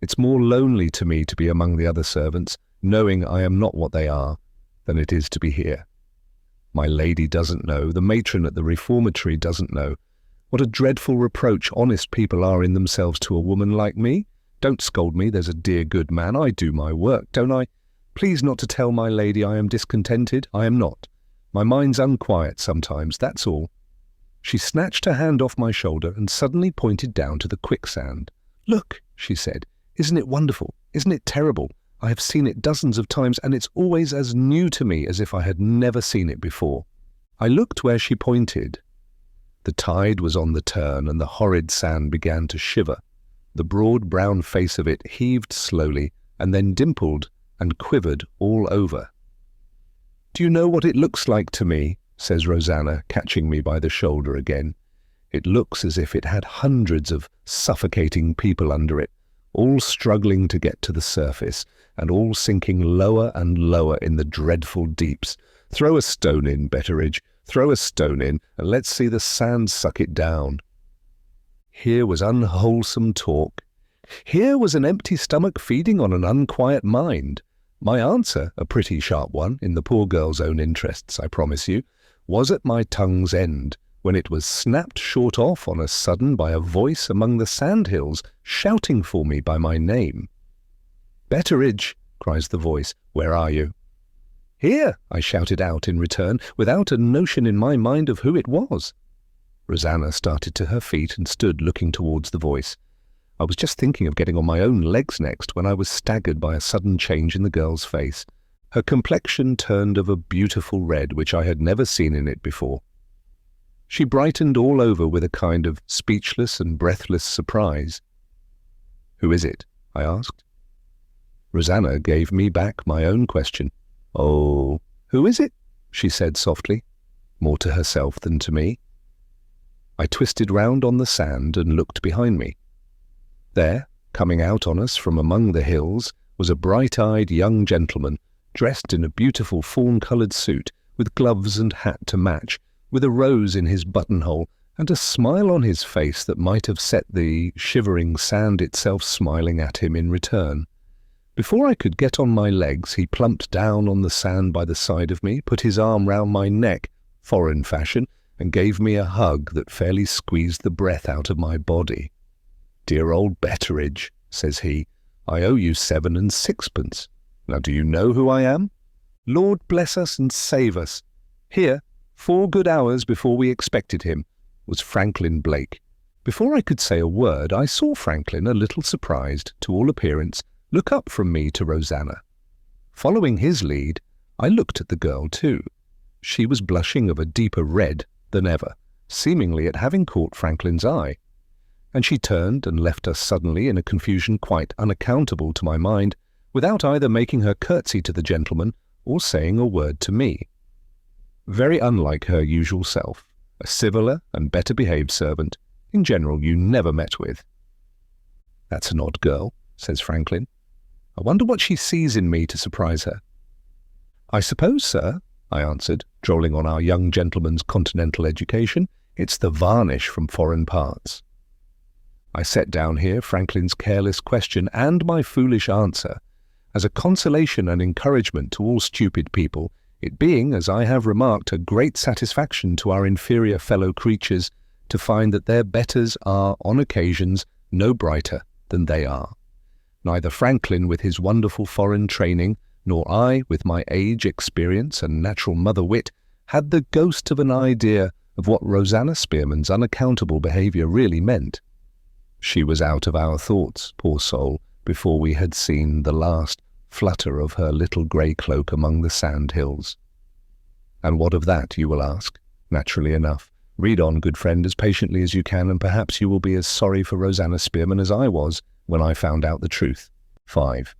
It's more lonely to me to be among the other servants, knowing I am not what they are, than it is to be here. My lady doesn't know, the matron at the reformatory doesn't know. What a dreadful reproach honest people are in themselves to a woman like me. Don't scold me, there's a dear good man. I do my work, don't I? Please not to tell my lady I am discontented. I am not. My mind's unquiet sometimes, that's all." She snatched her hand off my shoulder and suddenly pointed down to the quicksand. "Look," she said, "isn't it wonderful? Isn't it terrible? I have seen it dozens of times, and it's always as new to me as if I had never seen it before." I looked where she pointed. The tide was on the turn, and the horrid sand began to shiver. The broad brown face of it heaved slowly, and then dimpled and quivered all over. "Do you know what it looks like to me?" says Rosanna, catching me by the shoulder again. "It looks as if it had hundreds of suffocating people under it, all struggling to get to the surface, and all sinking lower and lower in the dreadful deeps. Throw a stone in, Betteridge, throw a stone in, and let's see the sand suck it down." Here was unwholesome talk. Here was an empty stomach feeding on an unquiet mind. My answer, a pretty sharp one, in the poor girl's own interests, I promise you, was at my tongue's end, when it was snapped short off on a sudden by a voice among the sandhills shouting for me by my name. "Betteridge," cries the voice, "where are you?" "Here," I shouted out in return, without a notion in my mind of who it was. Rosanna started to her feet and stood looking towards the voice. I was just thinking of getting on my own legs next when I was staggered by a sudden change in the girl's face. Her complexion turned of a beautiful red which I had never seen in it before. She brightened all over with a kind of speechless and breathless surprise. "Who is it?" I asked. Rosanna gave me back my own question. "Oh, who is it?" she said softly, more to herself than to me. I twisted round on the sand and looked behind me. There, coming out on us from among the hills, was a bright-eyed young gentleman, dressed in a beautiful fawn-coloured suit, with gloves and hat to match, with a rose in his buttonhole, and a smile on his face that might have set the shivering sand itself smiling at him in return. Before I could get on my legs, he plumped down on the sand by the side of me, put his arm round my neck, foreign fashion, and gave me a hug that fairly squeezed the breath out of my body. "Dear old Betteridge," says he, "I owe you 7 and 6pence. Now do you know who I am? Lord bless us and save us. Here, 4 good hours before we expected him, was Franklin Blake." Before I could say a word, I saw Franklin, a little surprised, to all appearance, look up from me to Rosanna. Following his lead, I looked at the girl too. She was blushing of a deeper red than ever, seemingly at having caught Franklin's eye, and she turned and left us suddenly in a confusion quite unaccountable to my mind, without either making her curtsy to the gentleman or saying a word to me. Very unlike her usual self, a civiller and better behaved servant, in general, you never met with. "That's an odd girl," says Franklin. "I wonder what she sees in me to surprise her." "I suppose, sir," I answered, drolling on our young gentleman's continental education, "it's the varnish from foreign parts." I set down here Franklin's careless question and my foolish answer, as a consolation and encouragement to all stupid people, it being, as I have remarked, a great satisfaction to our inferior fellow creatures to find that their betters are, on occasions, no brighter than they are. Neither Franklin with his wonderful foreign training, nor I with my age, experience, and natural mother wit, had the ghost of an idea of what Rosanna Spearman's unaccountable behaviour really meant. She was out of our thoughts, poor soul, before we had seen the last flutter of her little grey cloak among the sand hills. And what of that, you will ask? Naturally enough. Read on, good friend, as patiently as you can, and perhaps you will be as sorry for Rosanna Spearman as I was when I found out the truth. 5.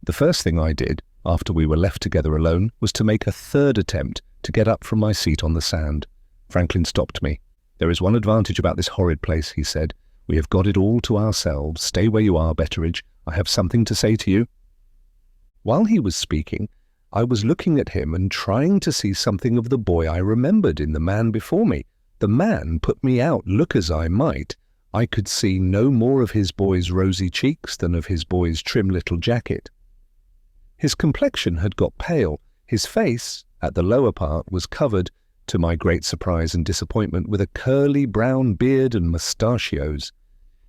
The first thing I did, after we were left together alone, was to make a third attempt to get up from my seat on the sand. Franklin stopped me. "There is one advantage about this horrid place," he said. "We have got it all to ourselves. Stay where you are, Betteridge. I have something to say to you." While he was speaking, I was looking at him and trying to see something of the boy I remembered in the man before me. The man put me out, look as I might. I could see no more of his boy's rosy cheeks than of his boy's trim little jacket. His complexion had got pale. His face, at the lower part, was covered, to my great surprise and disappointment, with a curly brown beard and mustachios.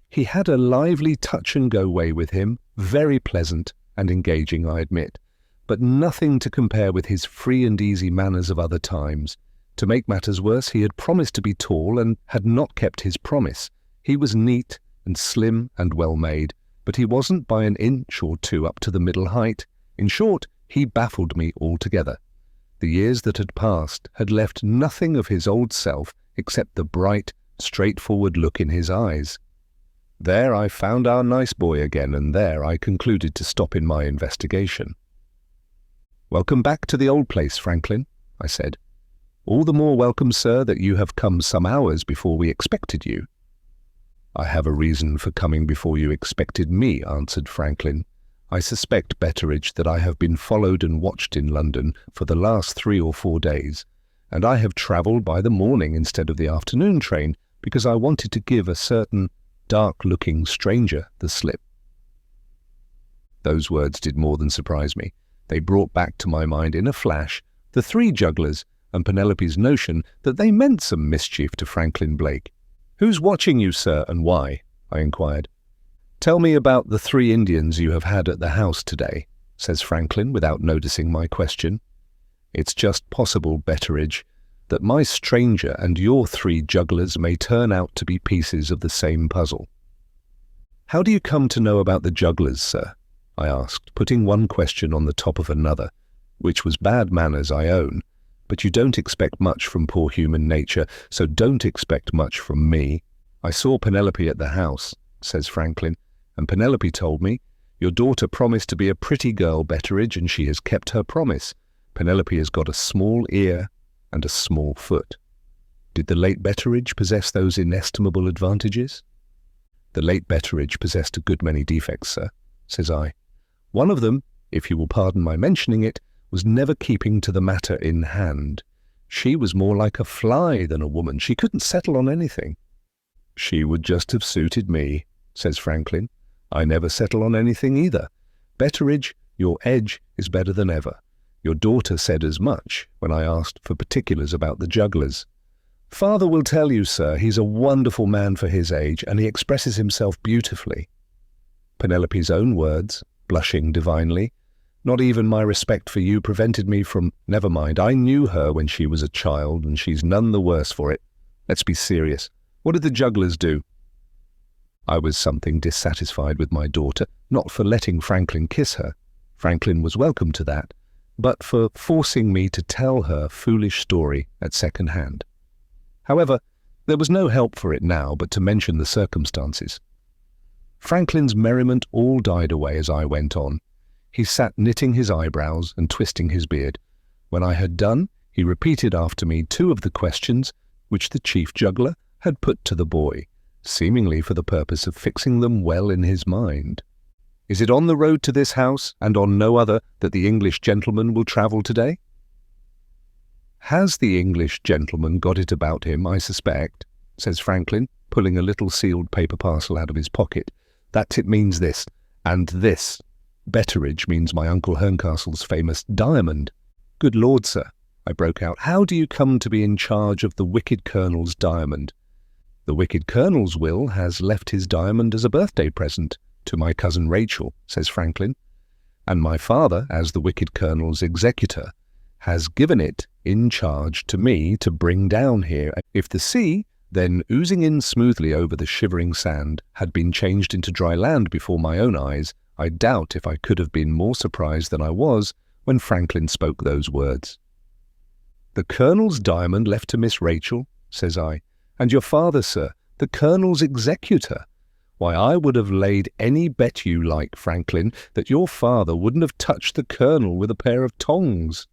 He had a lively touch-and-go way with him, very pleasant and engaging, I admit, but nothing to compare with his free and easy manners of other times. To make matters worse, he had promised to be tall and had not kept his promise. He was neat and slim and well-made, but he wasn't by an inch or 2 up to the middle height. In short, he baffled me altogether. The years that had passed had left nothing of his old self except the bright, straightforward look in his eyes. There I found our nice boy again, and there I concluded to stop in my investigation. "Welcome back to the old place, Franklin," I said. "All the more welcome, sir, that you have come some hours before we expected you." "I have a reason for coming before you expected me," answered Franklin. "I suspect, Betteridge, that I have been followed and watched in London for the last 3 or 4 days, and I have travelled by the morning instead of the afternoon train because I wanted to give a certain dark-looking stranger the slip." Those words did more than surprise me. They brought back to my mind in a flash the 3 jugglers and Penelope's notion that they meant some mischief to Franklin Blake. "Who's watching you, sir, and why?" I inquired. "Tell me about the 3 Indians you have had at the house today," says Franklin, without noticing my question. "It's just possible, Betteridge, that my stranger and your 3 jugglers may turn out to be pieces of the same puzzle." How do you come to know about the jugglers, sir? I asked, putting one question on the top of another, which was bad manners, I own, but you don't expect much from poor human nature, so don't expect much from me. I saw Penelope at the house, says Franklin, and Penelope told me, your daughter promised to be a pretty girl, Betteridge, and she has kept her promise. Penelope has got a small ear and a small foot. Did the late Betteridge possess those inestimable advantages? The late Betteridge possessed a good many defects, sir, says I. One of them, if you will pardon my mentioning it, was never keeping to the matter in hand. She was more like a fly than a woman. She couldn't settle on anything. She would just have suited me, says Franklin. I never settle on anything either. Betteridge, your edge is better than ever. Your daughter said as much when I asked for particulars about the jugglers. Father will tell you, sir, he's a wonderful man for his age, and he expresses himself beautifully. Penelope's own words, blushing divinely. Not even my respect for you prevented me from— Never mind, I knew her when she was a child, and she's none the worse for it. Let's be serious. What did the jugglers do? I was something dissatisfied with my daughter, not for letting Franklin kiss her. Franklin was welcome to that, but for forcing me to tell her foolish story at second hand. However, there was no help for it now but to mention the circumstances. Franklin's merriment all died away as I went on. He sat knitting his eyebrows and twisting his beard. When I had done, he repeated after me 2 of the questions which the chief juggler had put to the boy, seemingly for the purpose of fixing them well in his mind. Is it on the road to this house, and on no other, that the English gentleman will travel today? Has the English gentleman got it about him, I suspect, says Franklin, pulling a little sealed paper parcel out of his pocket, that it means this, and this. Betteridge means my Uncle Herncastle's famous diamond. Good Lord, sir, I broke out, how do you come to be in charge of the wicked Colonel's diamond? The wicked Colonel's will has left his diamond as a birthday present to my cousin Rachel, says Franklin, and my father, as the wicked Colonel's executor, has given it in charge to me to bring down here. If the sea, then oozing in smoothly over the shivering sand, had been changed into dry land before my own eyes, I doubt if I could have been more surprised than I was when Franklin spoke those words. The Colonel's diamond left to Miss Rachel, says I, and your father, sir, the Colonel's executor. Why, I would have laid any bet you like, Franklin, that your father wouldn't have touched the Colonel with a pair of tongs.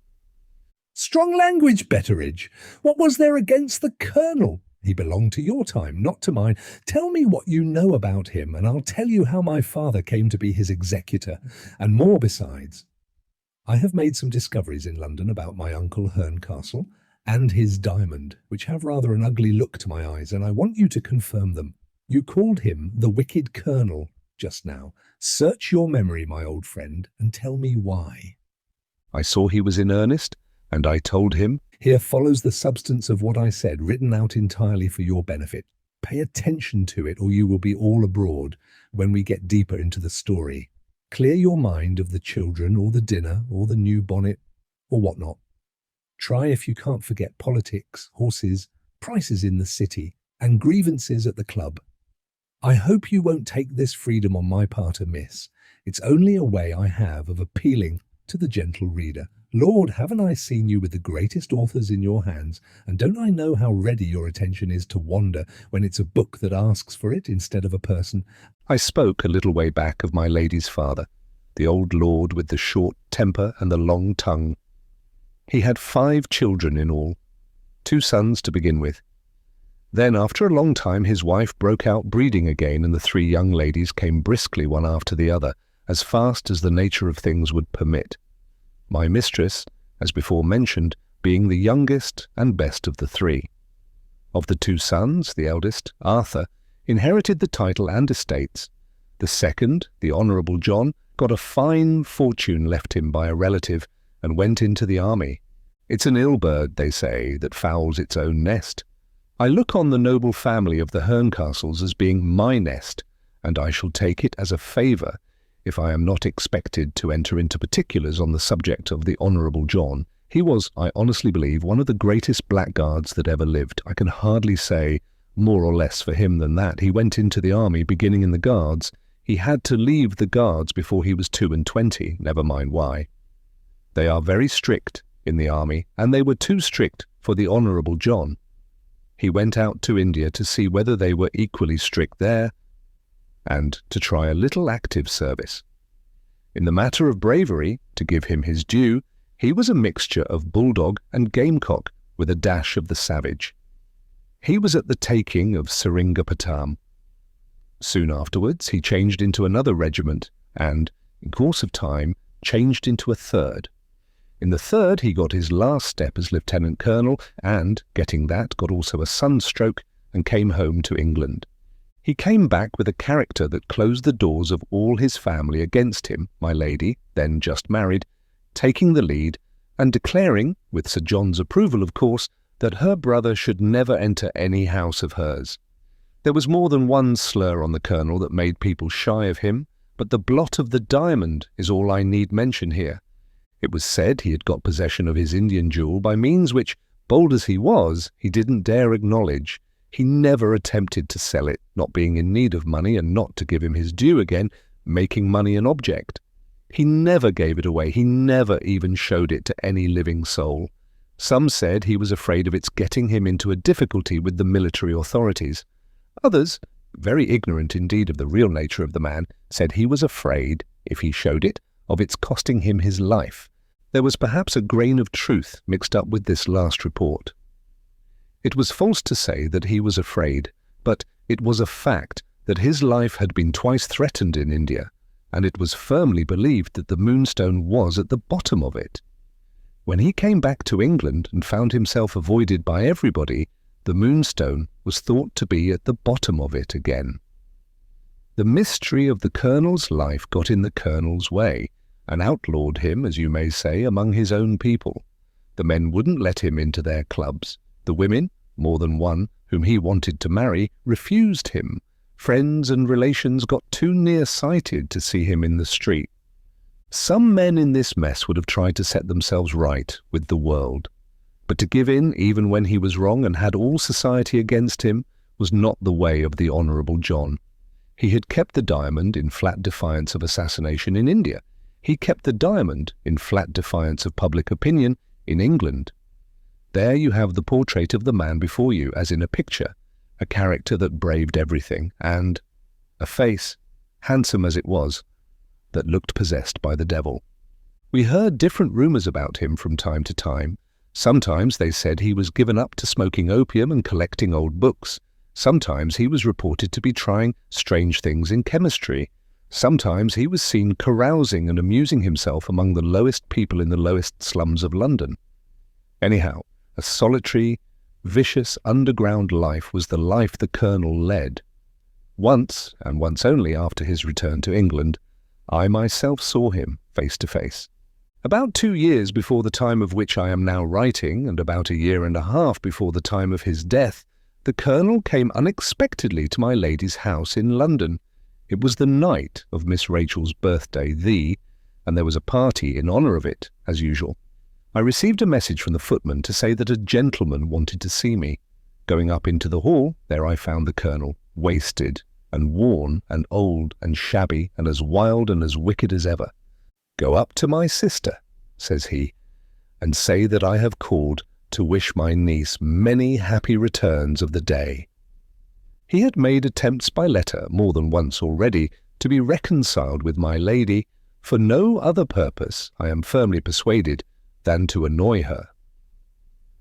Strong language, Betteridge. What was there against the Colonel? He belonged to your time, not to mine. Tell me what you know about him, and I'll tell you how my father came to be his executor, and more besides. I have made some discoveries in London about my Uncle Herncastle and his diamond, which have rather an ugly look to my eyes, and I want you to confirm them. You called him the wicked Colonel just now. Search your memory, my old friend, and tell me why. I saw he was in earnest, and I told him— Here follows the substance of what I said, written out entirely for your benefit. Pay attention to it, or you will be all abroad when we get deeper into the story. Clear your mind of the children, or the dinner, or the new bonnet, or what not. Try if you can't forget politics, horses, prices in the city, and grievances at the club. I hope you won't take this freedom on my part amiss. It's only a way I have of appealing to the gentle reader. Lord, haven't I seen you with the greatest authors in your hands, and don't I know how ready your attention is to wander when it's a book that asks for it instead of a person? I spoke a little way back of my lady's father, the old lord with the short temper and the long tongue. He had 5 children in all, 2 sons to begin with. Then, after a long time, his wife broke out breeding again, and the 3 young ladies came briskly one after the other, as fast as the nature of things would permit. My mistress, as before mentioned, being the youngest and best of the 3. Of the 2 sons, the eldest, Arthur, inherited the title and estates. The second, the Honourable John, got a fine fortune left him by a relative and went into the army. It's an ill bird, they say, that fouls its own nest. I look on the noble family of the Herncastles as being my nest, and I shall take it as a favour if I am not expected to enter into particulars on the subject of the Honourable John. He was, I honestly believe, one of the greatest blackguards that ever lived. I can hardly say more or less for him than that. He went into the army beginning in the Guards, He had to leave the Guards before he was 22, never mind why. They are very strict in the army, and they were too strict for the Honourable John. He went out to India to see whether they were equally strict there, and to try a little active service. In the matter of bravery, to give him his due, he was a mixture of bulldog and gamecock with a dash of the savage. He was at the taking of Seringapatam. Soon afterwards he changed into another regiment and, in course of time, changed into a third. In the third he got his last step as lieutenant colonel and, getting that, got also a sunstroke and came home to England. He came back with a character that closed the doors of all his family against him, my lady, then just married, taking the lead and declaring, with Sir John's approval of course, that her brother should never enter any house of hers. There was more than one slur on the colonel that made people shy of him, but the blot of the diamond is all I need mention here. It was said he had got possession of his Indian jewel by means which, bold as he was, he didn't dare acknowledge. He never attempted to sell it, not being in need of money and not to give him his due again, making money an object. He never gave it away, he never even showed it to any living soul. Some said he was afraid of its getting him into a difficulty with the military authorities. Others, very ignorant indeed of the real nature of the man, said he was afraid, if he showed it, of its costing him his life. There was perhaps a grain of truth mixed up with this last report. It was false to say that he was afraid, but it was a fact that his life had been twice threatened in India, and it was firmly believed that the Moonstone was at the bottom of it. When he came back to England and found himself avoided by everybody, the Moonstone was thought to be at the bottom of it again. The mystery of the colonel's life got in the colonel's way, and outlawed him, as you may say, among his own people. The men wouldn't let him into their clubs. The women, more than one, whom he wanted to marry, refused him. Friends and relations got too near-sighted to see him in the street. Some men in this mess would have tried to set themselves right with the world. But to give in even when he was wrong and had all society against him was not the way of the Honourable John. He had kept the diamond in flat defiance of assassination in India. He kept the diamond in flat defiance of public opinion in England. There you have the portrait of the man before you, as in a picture, a character that braved everything, and a face, handsome as it was, that looked possessed by the devil. We heard different rumours about him from time to time. Sometimes they said he was given up to smoking opium and collecting old books. Sometimes he was reported to be trying strange things in chemistry. Sometimes he was seen carousing and amusing himself among the lowest people in the lowest slums of London. Anyhow, a solitary, vicious underground life was the life the colonel led. Once, and once only after his return to England, I myself saw him face to face. About 2 years before the time of which I am now writing, and about 1.5 years before the time of his death, the colonel came unexpectedly to my lady's house in London. It was the night of Miss Rachel's birthday, and there was a party in honour of it, as usual. I received a message from the footman to say that a gentleman wanted to see me. Going up into the hall, there I found the colonel, wasted and worn and old and shabby and as wild and as wicked as ever. "Go up to my sister," says he, "and say that I have called to wish my niece many happy returns of the day." He had made attempts by letter more than once already to be reconciled with my lady, for no other purpose, I am firmly persuaded, than to annoy her.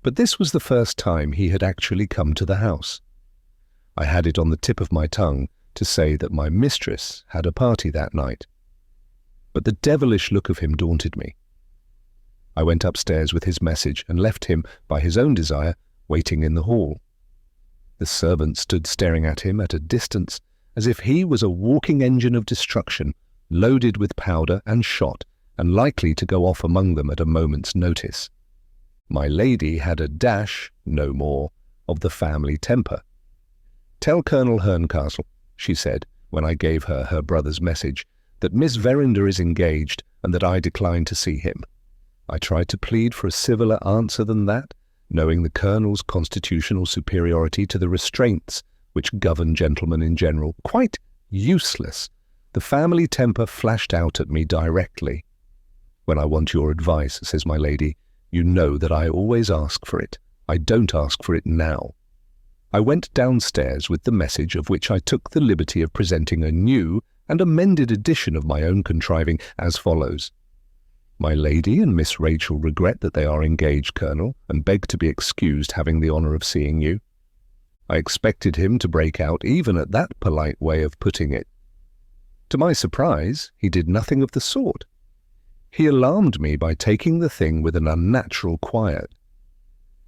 But this was the first time he had actually come to the house. I had it on the tip of my tongue to say that my mistress had a party that night. But the devilish look of him daunted me. I went upstairs with his message and left him, by his own desire, waiting in the hall. The servant stood staring at him at a distance, as if he was a walking engine of destruction, loaded with powder and shot, and likely to go off among them at a moment's notice. My lady had a dash, no more, of the family temper. "Tell Colonel Herncastle," she said, when I gave her her brother's message, "that Miss Verinder is engaged, and that I decline to see him." I tried to plead for a civiller answer than that, knowing the colonel's constitutional superiority to the restraints which govern gentlemen in general. Quite useless. The family temper flashed out at me directly. "When I want your advice," says my lady, "you know that I always ask for it. I don't ask for it now." I went downstairs with the message, of which I took the liberty of presenting a new and amended edition of my own contriving, as follows. "My lady and Miss Rachel regret that they are engaged, Colonel, and beg to be excused having the honour of seeing you." I expected him to break out even at that polite way of putting it. To my surprise, he did nothing of the sort. He alarmed me by taking the thing with an unnatural quiet.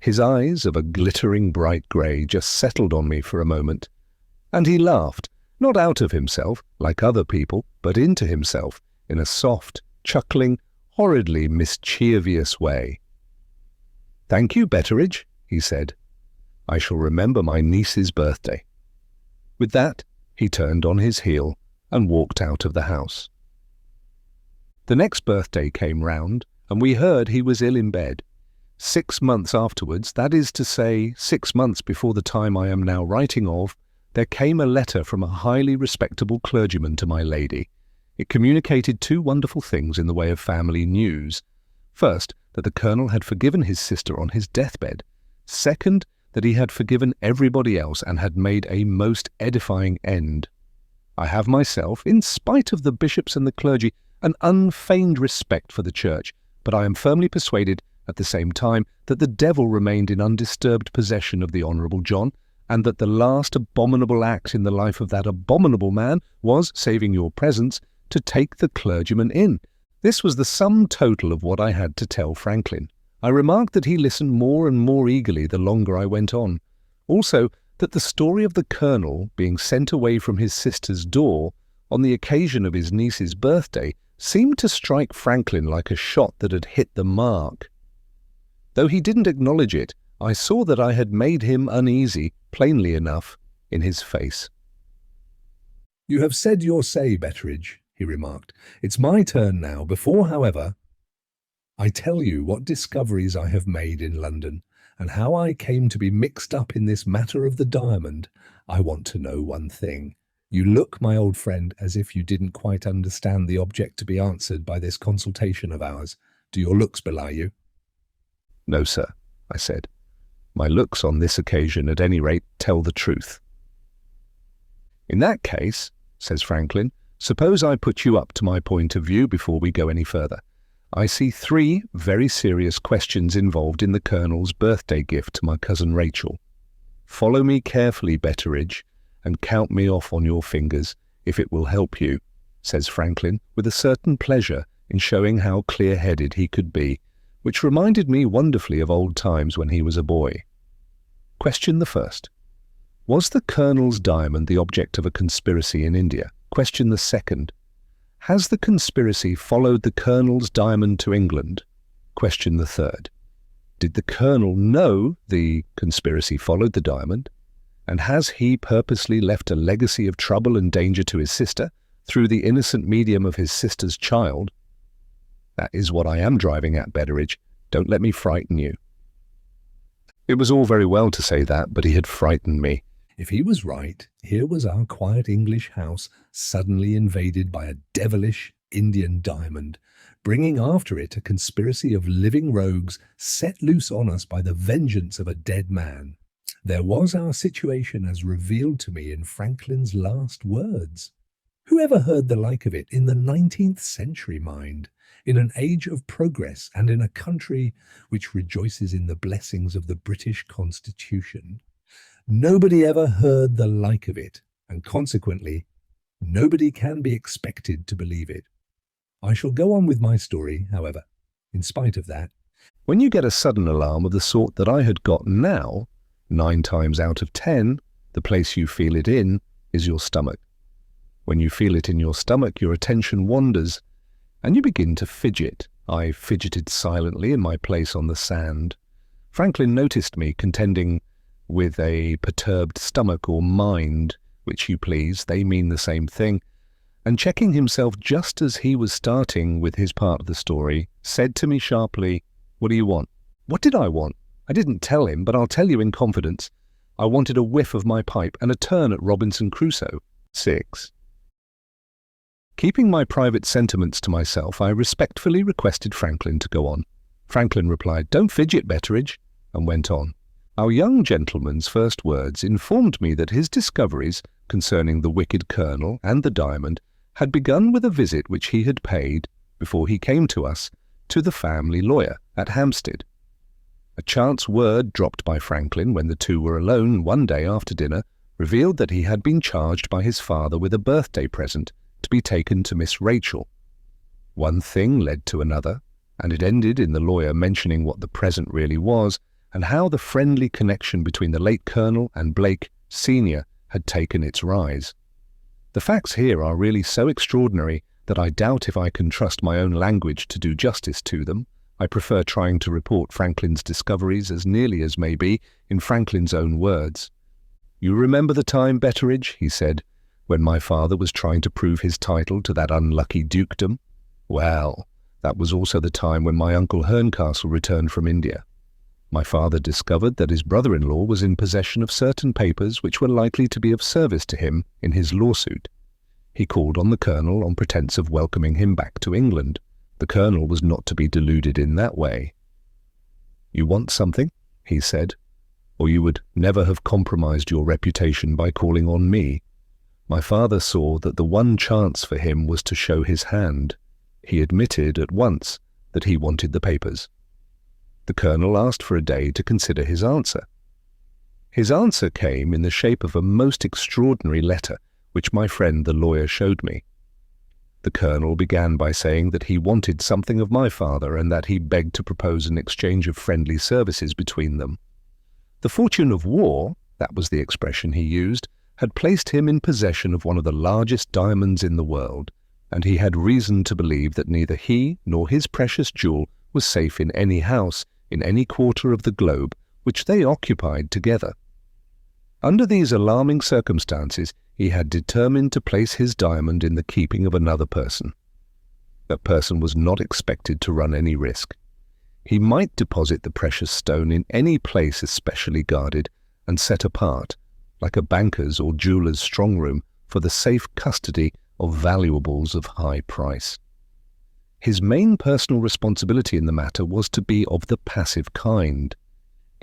His eyes, of a glittering bright grey, just settled on me for a moment, and he laughed, not out of himself, like other people, but into himself, in a soft, chuckling, horridly mischievous way. "Thank you, Betteridge," he said. "I shall remember my niece's birthday." With that, he turned on his heel and walked out of the house. The next birthday came round, and we heard he was ill in bed. 6 months afterwards, that is to say, 6 months before the time I am now writing of, there came a letter from a highly respectable clergyman to my lady. It communicated 2 wonderful things in the way of family news. First, that the Colonel had forgiven his sister on his deathbed. Second, that he had forgiven everybody else and had made a most edifying end. I have myself, in spite of the bishops and the clergy, an unfeigned respect for the Church, but I am firmly persuaded at the same time that the devil remained in undisturbed possession of the Honourable John, and that the last abominable act in the life of that abominable man was, saving your presence, to take the clergyman in. This was the sum total of what I had to tell Franklin. I remarked that he listened more and more eagerly the longer I went on. Also, that the story of the Colonel being sent away from his sister's door on the occasion of his niece's birthday seemed to strike Franklin like a shot that had hit the mark. Though he didn't acknowledge it, I saw that I had made him uneasy, plainly enough, in his face. "You have said your say, Betteridge," he remarked. "It's my turn now. Before, however, I tell you what discoveries I have made in London, and how I came to be mixed up in this matter of the diamond, I want to know one thing. You look, my old friend, as if you didn't quite understand the object to be answered by this consultation of ours. Do your looks belie you?" "No, sir," I said. "My looks on this occasion, at any rate, tell the truth." "In that case," says Franklin, "suppose I put you up to my point of view before we go any further. I see 3 very serious questions involved in the Colonel's birthday gift to my cousin Rachel. Follow me carefully, Betteridge, and count me off on your fingers, if it will help you," says Franklin, with a certain pleasure in showing how clear-headed he could be, which reminded me wonderfully of old times when he was a boy. Question the first. Was the Colonel's diamond the object of a conspiracy in India? Question the second. Has the conspiracy followed the Colonel's diamond to England? Question the third. Did the Colonel know the conspiracy followed the diamond? And has he purposely left a legacy of trouble and danger to his sister through the innocent medium of his sister's child? That is what I am driving at, Betteridge. Don't let me frighten you. It was all very well to say that, but he had frightened me. If he was right, here was our quiet English house suddenly invaded by a devilish Indian diamond, bringing after it a conspiracy of living rogues set loose on us by the vengeance of a dead man. There was our situation as revealed to me in Franklin's last words. Who ever heard the like of it in the 19th century, mind? In an age of progress and in a country which rejoices in the blessings of the British Constitution. Nobody ever heard the like of it, and consequently, nobody can be expected to believe it. I shall go on with my story, however, in spite of that. When you get a sudden alarm of the sort that I had got now, 9 times out of 10, the place you feel it in is your stomach. When you feel it in your stomach, your attention wanders, and you begin to fidget. I fidgeted silently in my place on the sand. Franklin noticed me contending with a perturbed stomach or mind, which you please, they mean the same thing, and checking himself just as he was starting with his part of the story, said to me sharply, "What do you want?" What did I want? I didn't tell him, but I'll tell you in confidence. I wanted a whiff of my pipe and a turn at Robinson Crusoe. 6. Keeping my private sentiments to myself, I respectfully requested Franklin to go on. Franklin replied, "Don't fidget, Betteridge," and went on. Our young gentleman's first words informed me that his discoveries concerning the wicked colonel and the diamond had begun with a visit which he had paid, before he came to us, to the family lawyer at Hampstead. A chance word dropped by Franklin when the two were alone one day after dinner revealed that he had been charged by his father with a birthday present to be taken to Miss Rachel. One thing led to another, and it ended in the lawyer mentioning what the present really was and how the friendly connection between the late Colonel and Blake, Sr., had taken its rise. The facts here are really so extraordinary that I doubt if I can trust my own language to do justice to them. I prefer trying to report Franklin's discoveries as nearly as may be in Franklin's own words. "You remember the time, Betteridge," he said, "when my father was trying to prove his title to that unlucky dukedom? Well, that was also the time when my uncle Herncastle returned from India. My father discovered that his brother-in-law was in possession of certain papers which were likely to be of service to him in his lawsuit. He called on the Colonel on pretence of welcoming him back to England. The Colonel was not to be deluded in that way. 'You want something,' he said, 'or you would never have compromised your reputation by calling on me.' My father saw that the one chance for him was to show his hand. He admitted at once that he wanted the papers. The Colonel asked for a day to consider his answer. His answer came in the shape of a most extraordinary letter, which my friend the lawyer showed me. The Colonel began by saying that he wanted something of my father and that he begged to propose an exchange of friendly services between them. The fortune of war, that was the expression he used, had placed him in possession of one of the largest diamonds in the world, and he had reason to believe that neither he nor his precious jewel was safe in any house in any quarter of the globe which they occupied together. Under these alarming circumstances, he had determined to place his diamond in the keeping of another person. That person was not expected to run any risk. He might deposit the precious stone in any place especially guarded and set apart, like a banker's or jeweller's strong room, for the safe custody of valuables of high price. His main personal responsibility in the matter was to be of the passive kind.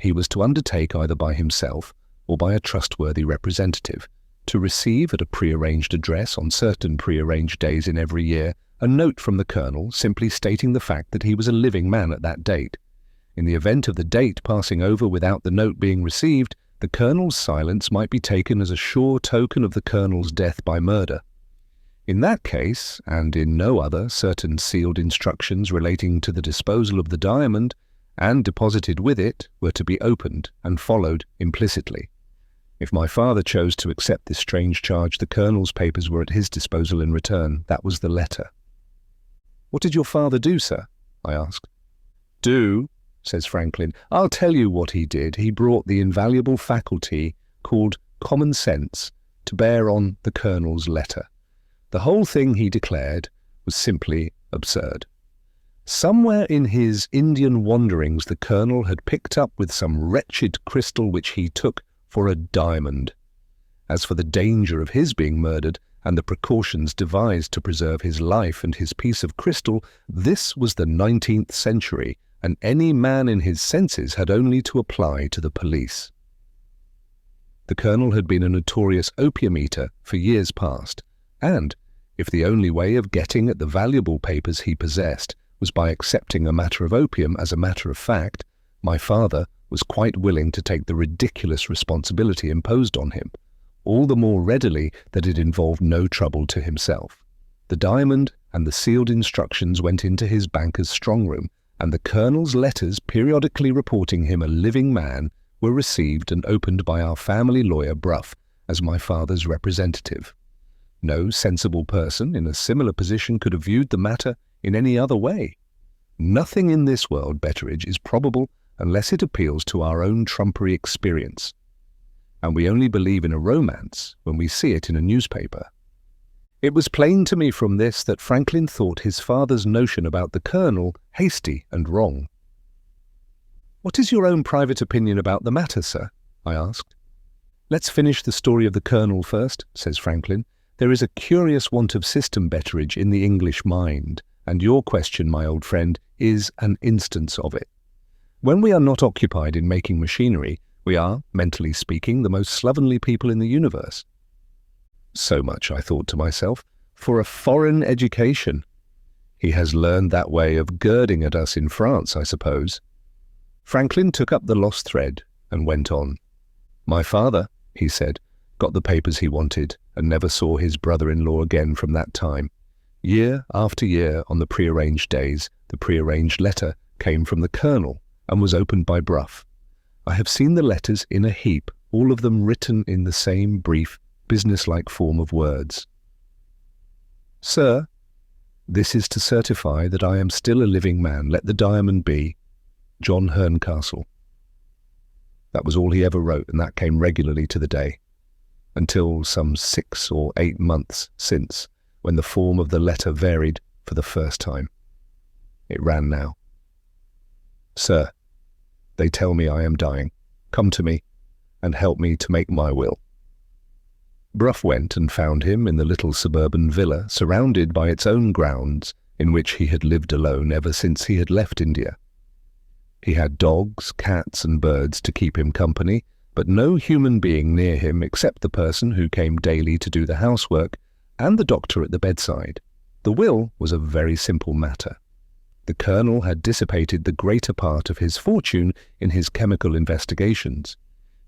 He was to undertake either by himself or by a trustworthy representative to receive at a prearranged address on certain prearranged days in every year a note from the Colonel simply stating the fact that he was a living man at that date. In the event of the date passing over without the note being received, the Colonel's silence might be taken as a sure token of the Colonel's death by murder. In that case, and in no other, certain sealed instructions relating to the disposal of the diamond, and deposited with it, were to be opened and followed implicitly. If my father chose to accept this strange charge, the Colonel's papers were at his disposal in return. That was the letter. "What did your father do, sir?" I asked. "Do?" says Franklin. "I'll tell you what he did. He brought the invaluable faculty called common sense to bear on the Colonel's letter. The whole thing, he declared, was simply absurd. Somewhere in his Indian wanderings the Colonel had picked up with some wretched crystal which he took for a diamond. As for the danger of his being murdered and the precautions devised to preserve his life and his piece of crystal, this was the 19th century, and any man in his senses had only to apply to the police." The Colonel had been a notorious opium eater for years past, and, if the only way of getting at the valuable papers he possessed was by accepting a matter of opium as a matter of fact, my father was quite willing to take the ridiculous responsibility imposed on him, all the more readily that it involved no trouble to himself. The diamond and the sealed instructions went into his banker's strong room, and the Colonel's letters periodically reporting him a living man were received and opened by our family lawyer Bruff as my father's representative. No sensible person in a similar position could have viewed the matter in any other way. Nothing in this world, Betteridge, is probable unless it appeals to our own trumpery experience. And we only believe in a romance when we see it in a newspaper. It was plain to me from this that Franklin thought his father's notion about the Colonel hasty and wrong. "What is your own private opinion about the matter, sir?" I asked. "Let's finish the story of the Colonel first," says Franklin. There is a curious want of system, Betteridge, in the English mind, and your question, my old friend, is an instance of it. When we are not occupied in making machinery, we are, mentally speaking, the most slovenly people in the universe. So much, I thought to myself, for a foreign education. He has learned that way of girding at us in France, I suppose. Franklin took up the lost thread and went on. My father, he said, got the papers he wanted and never saw his brother-in-law again from that time. Year after year, on the prearranged days, the prearranged letter came from the Colonel and was opened by Bruff. I have seen the letters in a heap, all of them written in the same brief, business-like form of words. Sir, this is to certify that I am still a living man. Let the diamond be. John Herncastle. That was all he ever wrote, and that came regularly to the day, until some 6 or 8 months since, when the form of the letter varied for the first time. It ran now. Sir, they tell me I am dying. Come to me and help me to make my will. Bruff went and found him in the little suburban villa, surrounded by its own grounds, in which he had lived alone ever since he had left India. He had dogs, cats, and birds to keep him company, but no human being near him except the person who came daily to do the housework and the doctor at the bedside. The will was a very simple matter. The Colonel had dissipated the greater part of his fortune in his chemical investigations.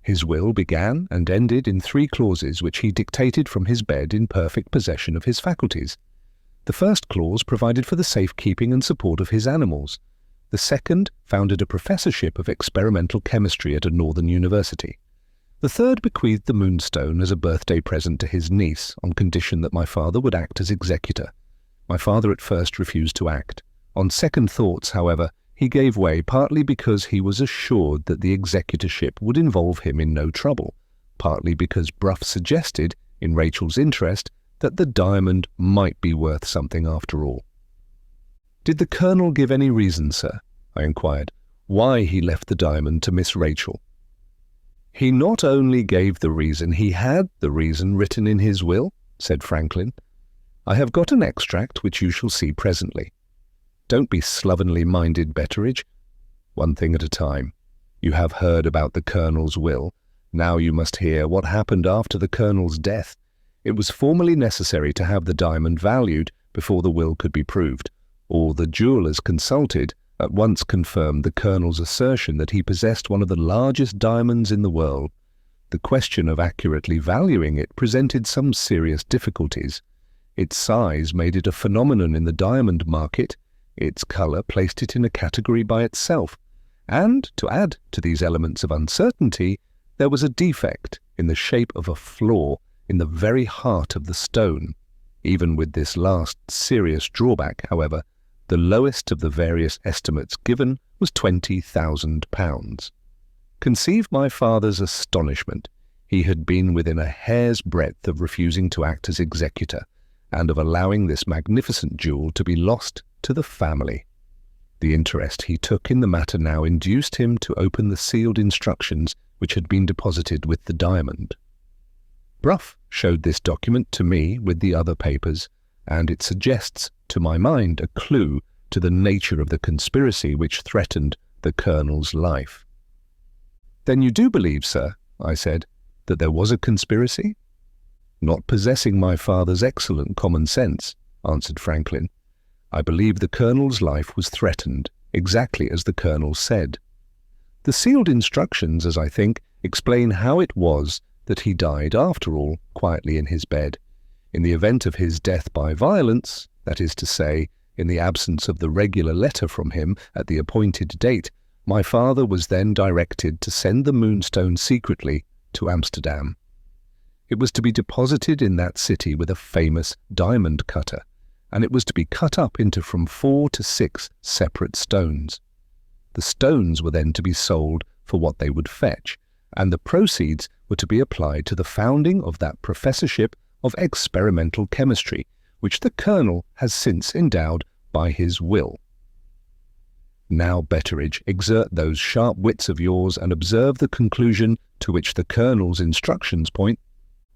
His will began and ended in 3 clauses which he dictated from his bed in perfect possession of his faculties. The first clause provided for the safekeeping and support of his animals. The second founded a professorship of experimental chemistry at a northern university. The third bequeathed the Moonstone as a birthday present to his niece on condition that my father would act as executor. My father at first refused to act. On second thoughts, however, he gave way, partly because he was assured that the executorship would involve him in no trouble, partly because Bruff suggested, in Rachel's interest, that the diamond might be worth something after all. Did the Colonel give any reason, sir, I inquired, why he left the diamond to Miss Rachel? He not only gave the reason, he had the reason written in his will, said Franklin. I have got an extract which you shall see presently. Don't be slovenly minded, Betteridge. One thing at a time. You have heard about the Colonel's will. Now you must hear what happened after the Colonel's death. It was formally necessary to have the diamond valued before the will could be proved. All the jewellers consulted at once confirmed the Colonel's assertion that he possessed one of the largest diamonds in the world. The question of accurately valuing it presented some serious difficulties. Its size made it a phenomenon in the diamond market. Its colour placed it in a category by itself. And, to add to these elements of uncertainty, there was a defect in the shape of a flaw in the very heart of the stone. Even with this last serious drawback, however, the lowest of the various estimates given was £20,000. Conceive my father's astonishment. He had been within a hair's breadth of refusing to act as executor, and of allowing this magnificent jewel to be lost to the family. The interest he took in the matter now induced him to open the sealed instructions which had been deposited with the diamond. Bruff showed this document to me with the other papers, and it suggests, to my mind, a clue to the nature of the conspiracy which threatened the Colonel's life. Then you do believe, sir, I said, that there was a conspiracy? Not possessing my father's excellent common sense, answered Franklin. I believe the Colonel's life was threatened, exactly as the Colonel said. The sealed instructions, as I think, explain how it was that he died, after all, quietly in his bed. In the event of his death by violence, that is to say, in the absence of the regular letter from him at the appointed date, my father was then directed to send the Moonstone secretly to Amsterdam. It was to be deposited in that city with a famous diamond cutter, and it was to be cut up into from 4 to 6 separate stones. The stones were then to be sold for what they would fetch, and the proceeds were to be applied to the founding of that professorship of experimental chemistry, which the Colonel has since endowed by his will. Now, Betteridge, exert those sharp wits of yours and observe the conclusion to which the Colonel's instructions point.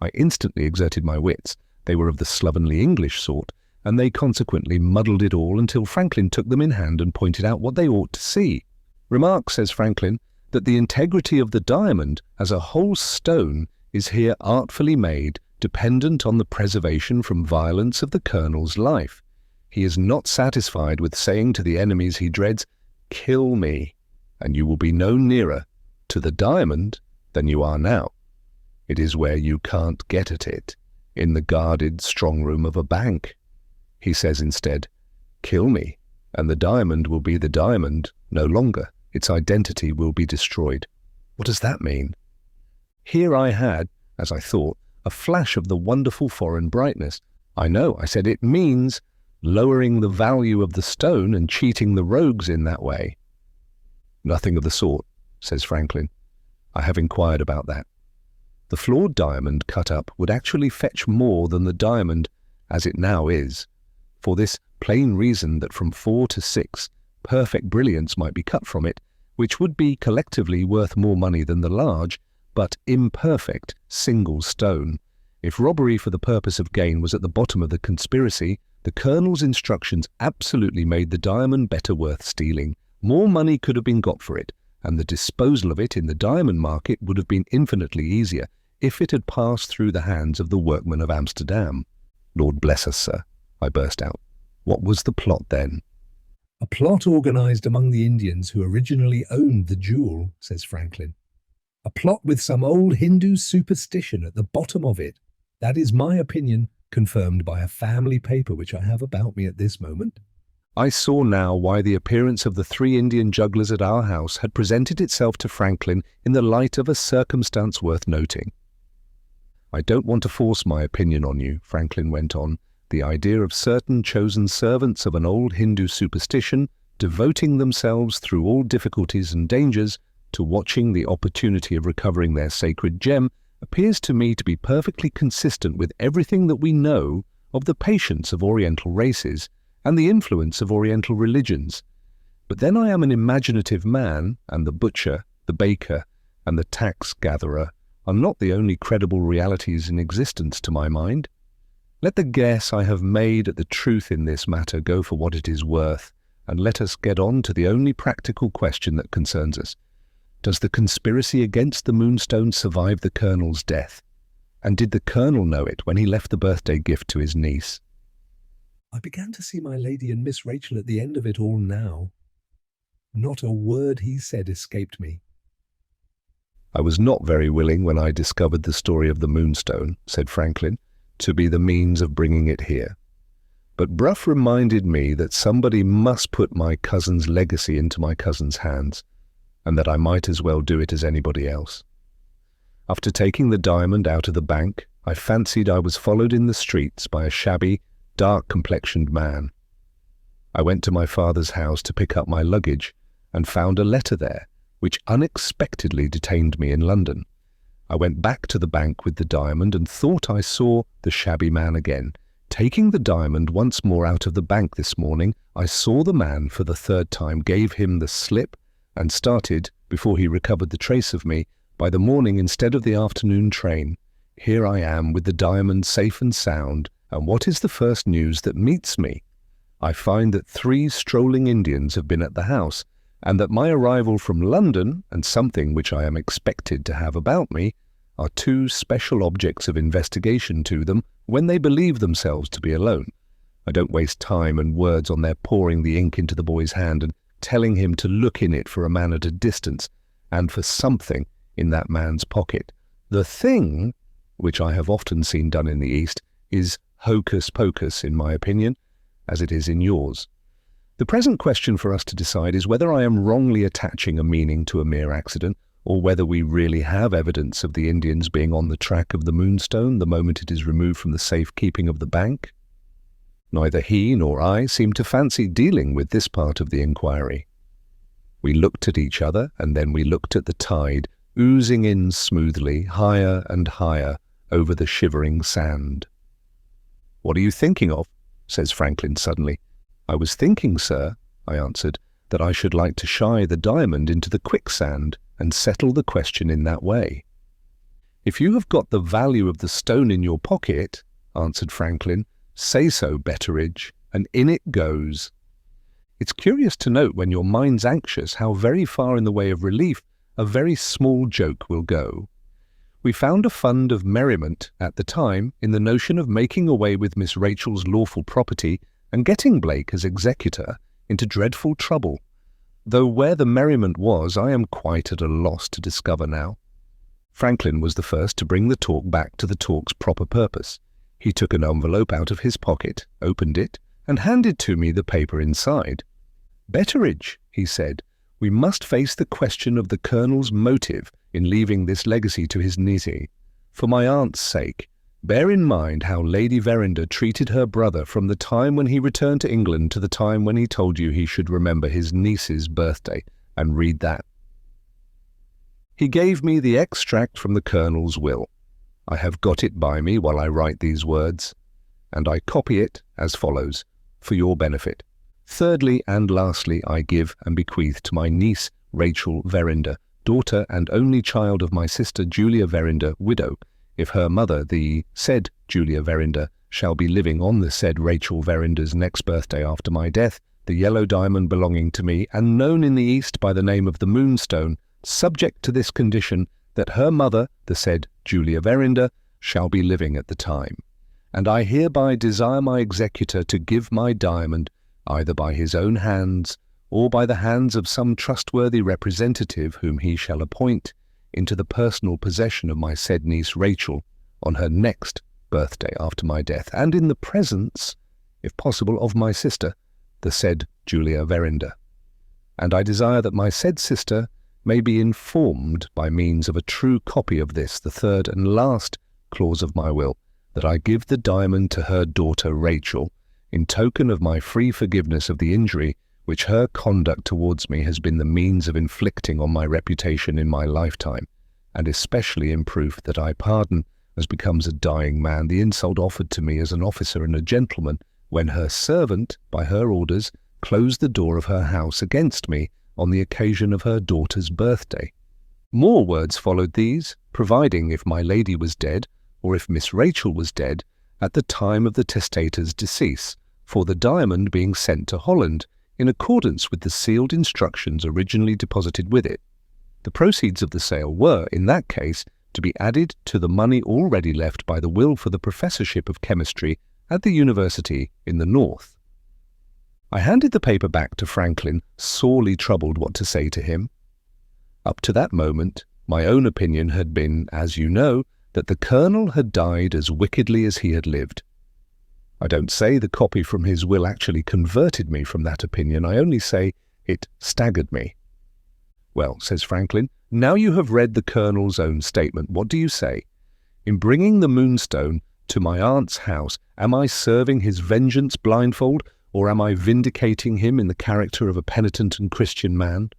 I instantly exerted my wits, They were of the slovenly English sort, and they consequently muddled it all until Franklin took them in hand and pointed out what they ought to see. Remark, says Franklin, that the integrity of the diamond as a whole stone is here artfully made dependent on the preservation from violence of the colonel's life. He is not satisfied with saying to the enemies he dreads, "Kill me, and you will be no nearer to the diamond than you are now. It is where you can't get at it, in the guarded strong room of a bank." He says instead, "Kill me, and the diamond will be the diamond no longer. Its identity will be destroyed." What does that mean? Here I had, as I thought, a flash of the wonderful foreign brightness. I know, I said, it means lowering the value of the stone and cheating the rogues in that way. Nothing of the sort, says Franklin. I have inquired about that. The flawed diamond cut up would actually fetch more than the diamond as it now is, for this plain reason that from 4 to 6 perfect brilliants might be cut from it, which would be collectively worth more money than the large, but imperfect single stone. If robbery for the purpose of gain was at the bottom of the conspiracy, the colonel's instructions absolutely made the diamond better worth stealing. More money could have been got for it, and the disposal of it in the diamond market would have been infinitely easier if it had passed through the hands of the workmen of Amsterdam. Lord bless us, sir, I burst out. What was the plot then? A plot organized among the Indians who originally owned the jewel, says Franklin. A plot with some old Hindu superstition at the bottom of it. That is my opinion, confirmed by a family paper which I have about me at this moment. I saw now why the appearance of the 3 Indian jugglers at our house had presented itself to Franklin in the light of a circumstance worth noting. I don't want to force my opinion on you, Franklin went on. The idea of certain chosen servants of an old Hindu superstition devoting themselves through all difficulties and dangers to watching the opportunity of recovering their sacred gem appears to me to be perfectly consistent with everything that we know of the patience of Oriental races and the influence of Oriental religions. But then I am an imaginative man, and the butcher, the baker, and the tax-gatherer are not the only credible realities in existence to my mind. Let the guess I have made at the truth in this matter go for what it is worth, and let us get on to the only practical question that concerns us. Does the conspiracy against the Moonstone survive the Colonel's death? And did the Colonel know it when he left the birthday gift to his niece? I began to see my lady and Miss Rachel at the end of it all now. Not a word he said escaped me. I was not very willing when I discovered the story of the Moonstone, said Franklin, to be the means of bringing it here. But Bruff reminded me that somebody must put my cousin's legacy into my cousin's hands, and that I might as well do it as anybody else. After taking the diamond out of the bank, I fancied I was followed in the streets by a shabby, dark-complexioned man. I went to my father's house to pick up my luggage and found a letter there, which unexpectedly detained me in London. I went back to the bank with the diamond and thought I saw the shabby man again. Taking the diamond once more out of the bank this morning, I saw the man for the 3rd time, gave him the slip, and started, before he recovered the trace of me, by the morning instead of the afternoon train. Here I am with the diamond safe and sound, and what is the first news that meets me? I find that 3 strolling Indians have been at the house, and that my arrival from London, and something which I am expected to have about me, are 2 special objects of investigation to them when they believe themselves to be alone. I don't waste time and words on their pouring the ink into the boy's hand and telling him to look in it for a man at a distance, and for something in that man's pocket. The thing, which I have often seen done in the East, is hocus pocus in my opinion, as it is in yours. The present question for us to decide is whether I am wrongly attaching a meaning to a mere accident, or whether we really have evidence of the Indians being on the track of the Moonstone the moment it is removed from the safekeeping of the bank. Neither he nor I seem to fancy dealing with this part of the inquiry. We looked at each other, and then we looked at the tide, oozing in smoothly, higher and higher, over the shivering sand. "What are you thinking of?" says Franklin suddenly. "I was thinking, sir," I answered, "that I should like to shy the diamond into the quicksand and settle the question in that way." "If you have got the value of the stone in your pocket," answered Franklin. Say so, Betteridge, and in it goes. It's curious to note when your mind's anxious how very far in the way of relief a very small joke will go. We found a fund of merriment at the time in the notion of making away with Miss Rachel's lawful property and getting Blake as executor into dreadful trouble, though where the merriment was I am quite at a loss to discover now. Franklin was the first to bring the talk back to the talk's proper purpose. He took an envelope out of his pocket, opened it, and handed to me the paper inside. "Betteridge," he said, "we must face the question of the Colonel's motive in leaving this legacy to his niece. For my aunt's sake, bear in mind how Lady Verinder treated her brother from the time when he returned to England to the time when he told you he should remember his niece's birthday, and read that." He gave me the extract from the Colonel's will. I have got it by me while I write these words, and I copy it as follows, for your benefit. Thirdly and lastly, I give and bequeath to my niece Rachel Verinder, daughter and only child of my sister Julia Verinder, widow, if her mother, the said Julia Verinder, shall be living on the said Rachel Verinder's next birthday after my death, the yellow diamond belonging to me, and known in the East by the name of the Moonstone, subject to this condition, that her mother, the said Julia Verinder, shall be living at the time. And I hereby desire my executor to give my diamond, either by his own hands, or by the hands of some trustworthy representative whom he shall appoint, into the personal possession of my said niece Rachel, on her next birthday after my death, and in the presence, if possible, of my sister, the said Julia Verinder. And I desire that my said sister may be informed by means of a true copy of this, the third and last clause of my will, that I give the diamond to her daughter Rachel, in token of my free forgiveness of the injury which her conduct towards me has been the means of inflicting on my reputation in my lifetime, and especially in proof that I pardon, as becomes a dying man, the insult offered to me as an officer and a gentleman, when her servant, by her orders, closed the door of her house against me on the occasion of her daughter's birthday. More words followed these, providing if my lady was dead, or if Miss Rachel was dead, at the time of the testator's decease, for the diamond being sent to Holland, in accordance with the sealed instructions originally deposited with it. The proceeds of the sale were, in that case, to be added to the money already left by the will for the professorship of chemistry at the university in the north. I handed the paper back to Franklin, sorely troubled what to say to him. Up to that moment, my own opinion had been, as you know, that the Colonel had died as wickedly as he had lived. I don't say the copy from his will actually converted me from that opinion, I only say it staggered me. "Well," says Franklin, "now you have read the Colonel's own statement, what do you say? In bringing the Moonstone to my aunt's house, am I serving his vengeance blindfold, or am I vindicating him in the character of a penitent and Christian man?"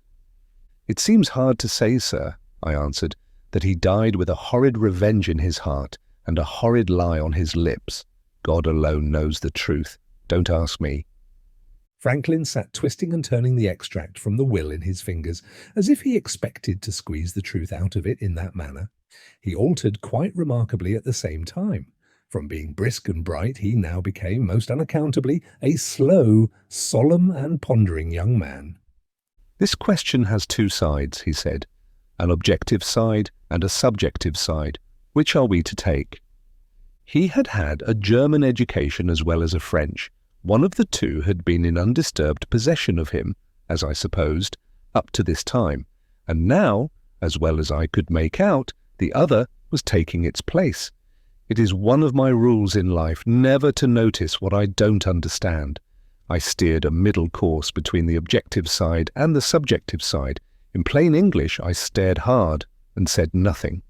"It seems hard to say, sir," I answered, "that he died with a horrid revenge in his heart and a horrid lie on his lips. God alone knows the truth. Don't ask me." Franklin sat twisting and turning the extract from the will in his fingers, as if he expected to squeeze the truth out of it in that manner. He altered quite remarkably at the same time. From being brisk and bright, he now became, most unaccountably, a slow, solemn and pondering young man. "This question has two sides," he said, "an objective side and a subjective side. Which are we to take?" He had had a German education as well as a French. One of the two had been in undisturbed possession of him, as I supposed, up to this time, and now, as well as I could make out, the other was taking its place. It is one of my rules in life never to notice what I don't understand. I steered a middle course between the objective side and the subjective side. In plain English, I stared hard and said nothing.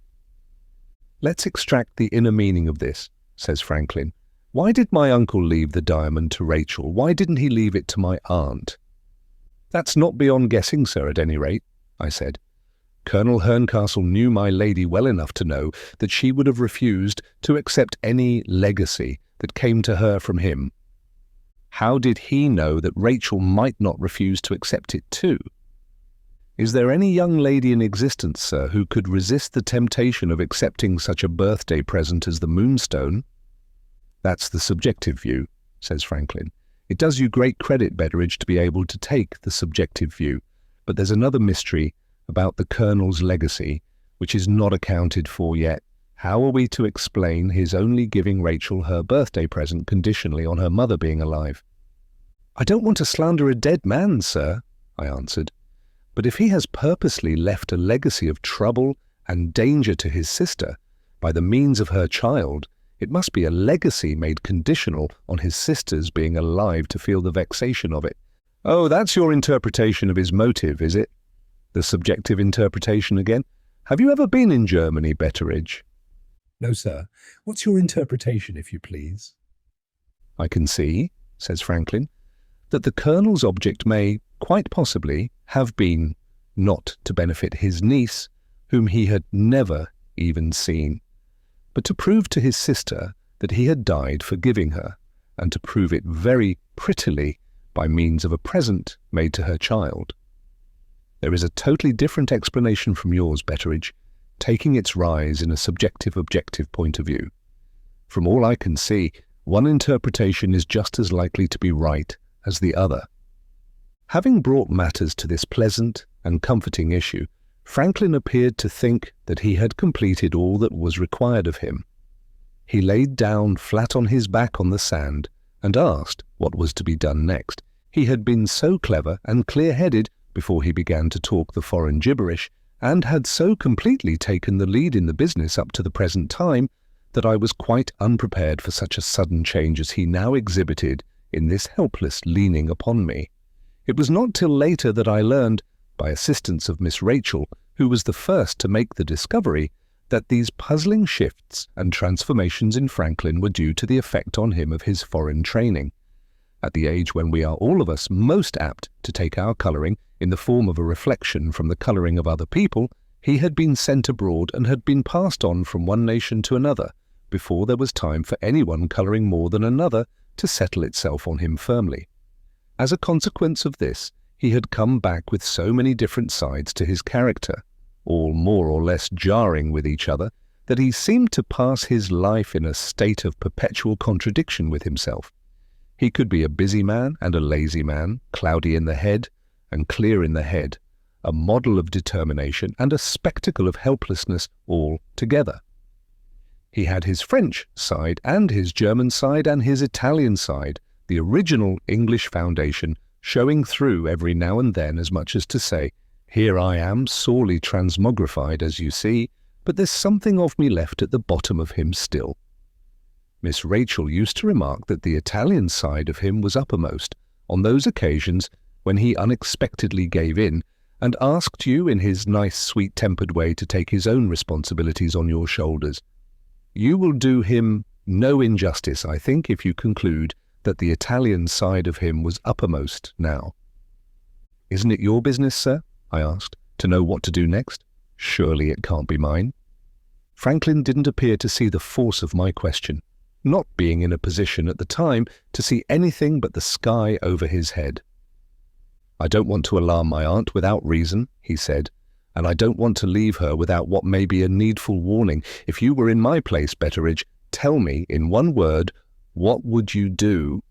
"Let's extract the inner meaning of this," says Franklin. "Why did my uncle leave the diamond to Rachel? Why didn't he leave it to my aunt?" "That's not beyond guessing, sir, at any rate," I said. "Colonel Herncastle knew my lady well enough to know that she would have refused to accept any legacy that came to her from him. How did he know that Rachel might not refuse to accept it too? Is there any young lady in existence, sir, who could resist the temptation of accepting such a birthday present as the Moonstone? That's the subjective view, says Franklin. It does you great credit, Betteridge, to be able to take the subjective view. But there's another mystery about the Colonel's legacy, which is not accounted for yet. How are we to explain his only giving Rachel her birthday present conditionally on her mother being alive? I don't want to slander a dead man, sir, I answered. But if he has purposely left a legacy of trouble and danger to his sister by the means of her child, it must be a legacy made conditional on his sister's being alive to feel the vexation of it. Oh, that's your interpretation of his motive, is it? The subjective interpretation again? Have you ever been in Germany, Betteridge? No, sir. What's your interpretation, if you please? I can see, says Franklin, that the Colonel's object may, quite possibly, have been not to benefit his niece, whom he had never even seen, but to prove to his sister that he had died forgiving her, and to prove it very prettily by means of a present made to her child. There is a totally different explanation from yours, Betteridge, taking its rise in a subjective-objective point of view. From all I can see, one interpretation is just as likely to be right as the other. Having brought matters to this pleasant and comforting issue, Franklin appeared to think that he had completed all that was required of him. He laid down flat on his back on the sand and asked what was to be done next. He had been so clever and clear-headed before he began to talk the foreign gibberish, and had so completely taken the lead in the business up to the present time, that I was quite unprepared for such a sudden change as he now exhibited in this helpless leaning upon me. It was not till later that I learned, by assistance of Miss Rachel, who was the first to make the discovery, that these puzzling shifts and transformations in Franklin were due to the effect on him of his foreign training. At the age when we are all of us most apt to take our colouring in the form of a reflection from the colouring of other people, he had been sent abroad and had been passed on from one nation to another, before there was time for anyone colouring more than another to settle itself on him firmly. As a consequence of this, he had come back with so many different sides to his character, all more or less jarring with each other, that he seemed to pass his life in a state of perpetual contradiction with himself. He could be a busy man and a lazy man, cloudy in the head and clear in the head, a model of determination and a spectacle of helplessness all together. He had his French side and his German side and his Italian side, the original English foundation, showing through every now and then as much as to say, "Here I am, sorely transmogrified, as you see, but there's something of me left at the bottom of him still." Miss Rachel used to remark that the Italian side of him was uppermost on those occasions when he unexpectedly gave in and asked you in his nice, sweet-tempered way to take his own responsibilities on your shoulders. You will do him no injustice, I think, if you conclude that the Italian side of him was uppermost now. "Isn't it your business, sir," I asked, "to know what to do next? Surely it can't be mine." Franklin didn't appear to see the force of my question, not being in a position at the time to see anything but the sky over his head. "I don't want to alarm my aunt without reason," he said, "and I don't want to leave her without what may be a needful warning. If you were in my place, Betteridge, tell me, in one word, what would you do?"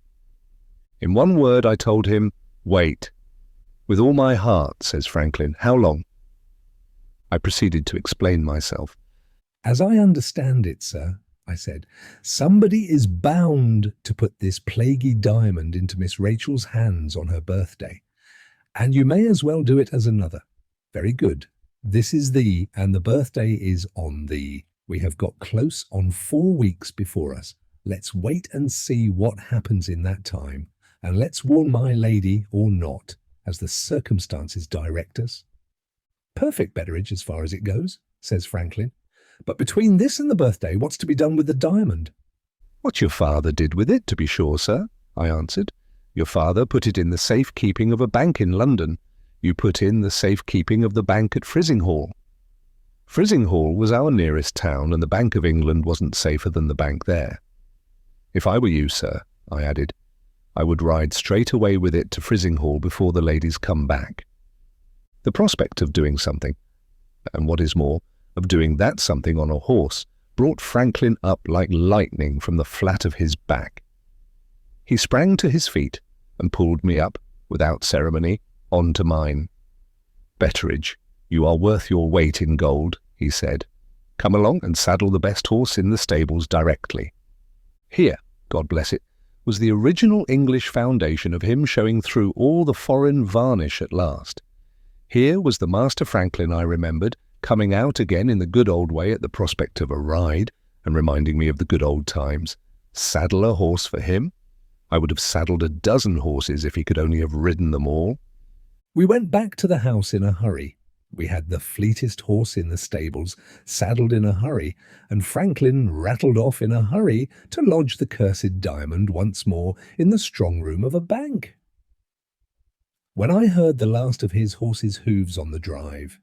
In one word I told him, "Wait." "With all my heart," says Franklin. "How long?" I proceeded to explain myself. "As I understand it, sir," I said, "somebody is bound to put this plaguey diamond into Miss Rachel's hands on her birthday, and you may as well do it as another. Very good. This is the, and the birthday is on the. We have got close on 4 weeks before us. Let's wait and see what happens in that time, and let's warn my lady or not, as the circumstances direct us." "Perfect, Betteridge, as far as it goes," says Franklin. "But between this and the birthday, what's to be done with the diamond?" "What your father did with it, to be sure, sir," I answered. "Your father put it in the safe-keeping of a bank in London. You put in the safe-keeping of the bank at Frizinghall. Frizinghall was our nearest town, and the Bank of England wasn't safer than the bank there. If I were you, sir," I added, "I would ride straight away with it to Frizinghall before the ladies come back. The prospect of doing something, and what is more, of doing that something on a horse, brought Franklin up like lightning from the flat of his back. He sprang to his feet and pulled me up, without ceremony, onto mine. "Betteridge, you are worth your weight in gold," he said. "Come along and saddle the best horse in the stables directly." Here, God bless it, was the original English foundation of him showing through all the foreign varnish at last. Here was the Master Franklin I remembered, coming out again in the good old way at the prospect of a ride, and reminding me of the good old times. Saddle a horse for him? I would have saddled a dozen horses if he could only have ridden them all. We went back to the house in a hurry. We had the fleetest horse in the stables, saddled in a hurry, and Franklin rattled off in a hurry to lodge the cursed diamond once more in the strong room of a bank. When I heard the last of his horse's hoofs on the drive,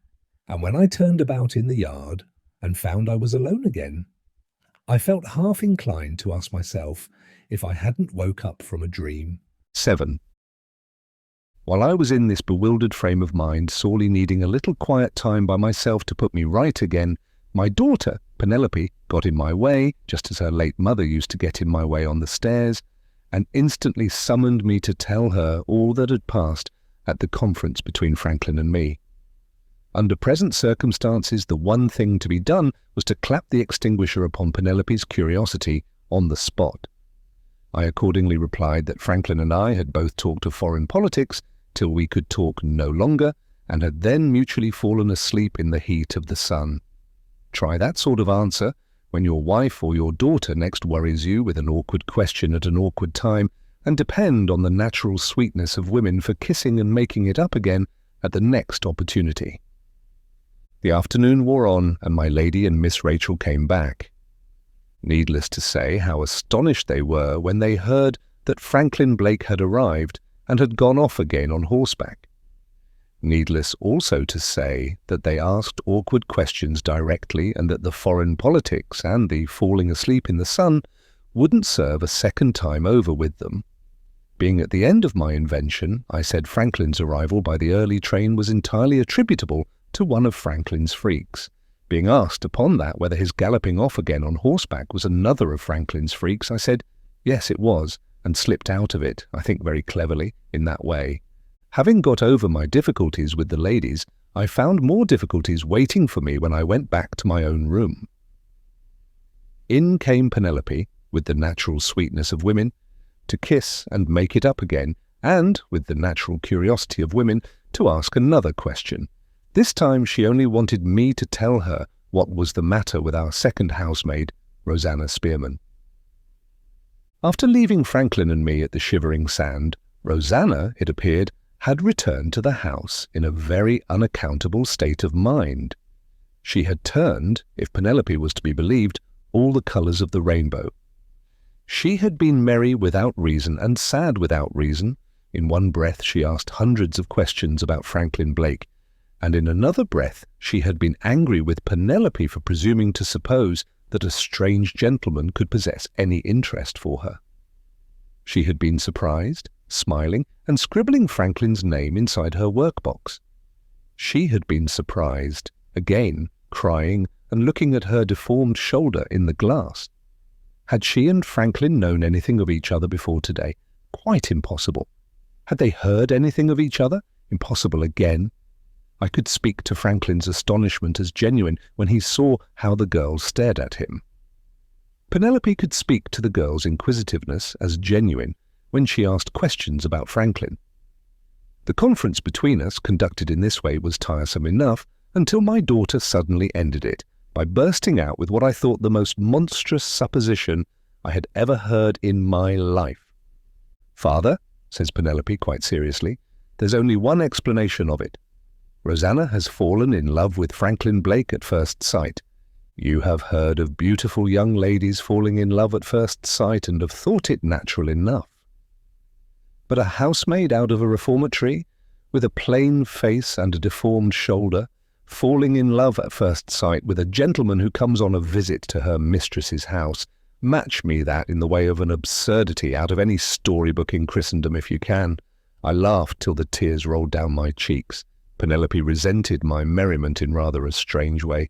and when I turned about in the yard and found I was alone again, I felt half inclined to ask myself if I hadn't woke up from a dream. 7. While I was in this bewildered frame of mind, sorely needing a little quiet time by myself to put me right again, my daughter, Penelope, got in my way, just as her late mother used to get in my way on the stairs, and instantly summoned me to tell her all that had passed at the conference between Franklin and me. Under present circumstances, the one thing to be done was to clap the extinguisher upon Penelope's curiosity on the spot. I accordingly replied that Franklin and I had both talked of foreign politics till we could talk no longer, and had then mutually fallen asleep in the heat of the sun. Try that sort of answer when your wife or your daughter next worries you with an awkward question at an awkward time, and depend on the natural sweetness of women for kissing and making it up again at the next opportunity. The afternoon wore on, and my lady and Miss Rachel came back. Needless to say how astonished they were when they heard that Franklin Blake had arrived and had gone off again on horseback. Needless also to say that they asked awkward questions directly, and that the foreign politics and the falling asleep in the sun wouldn't serve a second time over with them. Being at the end of my invention, I said Franklin's arrival by the early train was entirely attributable to one of Franklin's freaks. Being asked upon that whether his galloping off again on horseback was another of Franklin's freaks, I said, yes, it was, and slipped out of it, I think very cleverly, in that way. Having got over my difficulties with the ladies, I found more difficulties waiting for me when I went back to my own room. In came Penelope, with the natural sweetness of women, to kiss and make it up again, and, with the natural curiosity of women, to ask another question. This time she only wanted me to tell her what was the matter with our second housemaid, Rosanna Spearman. After leaving Franklin and me at the Shivering Sand, Rosanna, it appeared, had returned to the house in a very unaccountable state of mind. She had turned, if Penelope was to be believed, all the colours of the rainbow. She had been merry without reason and sad without reason. In one breath she asked hundreds of questions about Franklin Blake, and in another breath she had been angry with Penelope for presuming to suppose that a strange gentleman could possess any interest for her. She had been surprised, smiling, and scribbling Franklin's name inside her workbox. She had been surprised, again crying and looking at her deformed shoulder in the glass. Had she and Franklin known anything of each other before today? Quite impossible. Had they heard anything of each other? Impossible again. I could speak to Franklin's astonishment as genuine when he saw how the girl stared at him. Penelope could speak to the girl's inquisitiveness as genuine when she asked questions about Franklin. The conference between us, conducted in this way, was tiresome enough until my daughter suddenly ended it by bursting out with what I thought the most monstrous supposition I had ever heard in my life. "Father," says Penelope quite seriously, "there's only one explanation of it. Rosanna has fallen in love with Franklin Blake at first sight. You have heard of beautiful young ladies falling in love at first sight and have thought it natural enough. But a housemaid out of a reformatory, with a plain face and a deformed shoulder, falling in love at first sight with a gentleman who comes on a visit to her mistress's house, match me that in the way of an absurdity out of any storybook in Christendom if you can." I laughed till the tears rolled down my cheeks. Penelope resented my merriment in rather a strange way.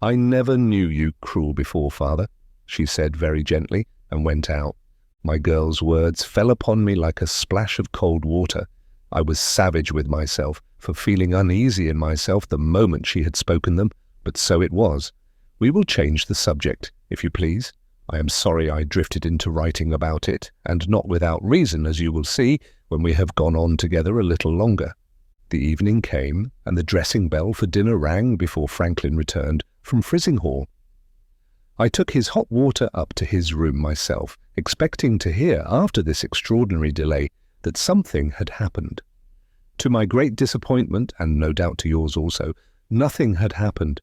"I never knew you cruel before, father," she said very gently, and went out. My girl's words fell upon me like a splash of cold water. I was savage with myself for feeling uneasy in myself the moment she had spoken them, but so it was. "We will change the subject, if you please. I am sorry I drifted into writing about it, and not without reason, as you will see, when we have gone on together a little longer." The evening came, and the dressing bell for dinner rang before Franklin returned from Frizinghall. I took his hot water up to his room myself, expecting to hear, after this extraordinary delay, that something had happened. To my great disappointment, and no doubt to yours also, nothing had happened.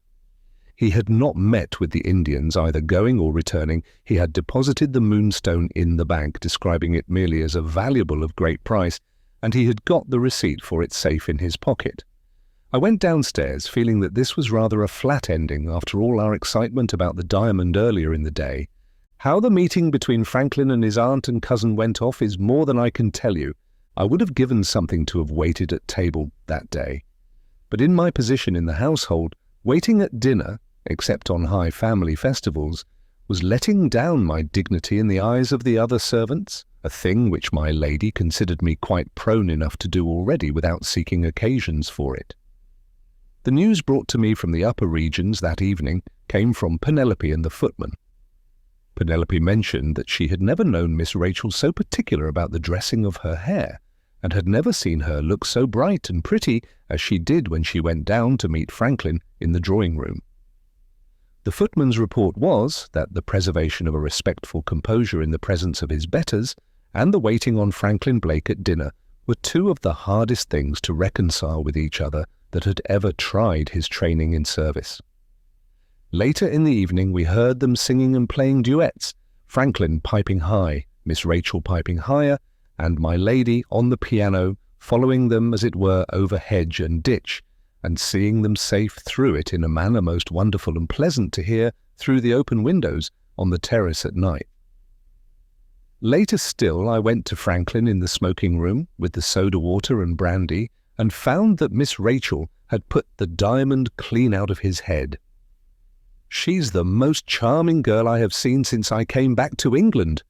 He had not met with the Indians, either going or returning. He had deposited the Moonstone in the bank, describing it merely as a valuable of great price, and he had got the receipt for it safe in his pocket. I went downstairs, feeling that this was rather a flat ending after all our excitement about the diamond earlier in the day. How the meeting between Franklin and his aunt and cousin went off is more than I can tell you. I would have given something to have waited at table that day. But in my position in the household, waiting at dinner, except on high family festivals, was letting down my dignity in the eyes of the other servants, a thing which my lady considered me quite prone enough to do already without seeking occasions for it. The news brought to me from the upper regions that evening came from Penelope and the footman. Penelope mentioned that she had never known Miss Rachel so particular about the dressing of her hair, and had never seen her look so bright and pretty as she did when she went down to meet Franklin in the drawing-room. The footman's report was that the preservation of a respectful composure in the presence of his betters and the waiting on Franklin Blake at dinner were two of the hardest things to reconcile with each other that had ever tried his training in service. Later in the evening we heard them singing and playing duets, Franklin piping high, Miss Rachel piping higher, and my lady on the piano, following them as it were over hedge and ditch, and seeing them safe through it in a manner most wonderful and pleasant to hear through the open windows on the terrace at night. Later still I went to Franklin in the smoking room with the soda water and brandy, and found that Miss Rachel had put the diamond clean out of his head. "She's the most charming girl I have seen since I came back to England,"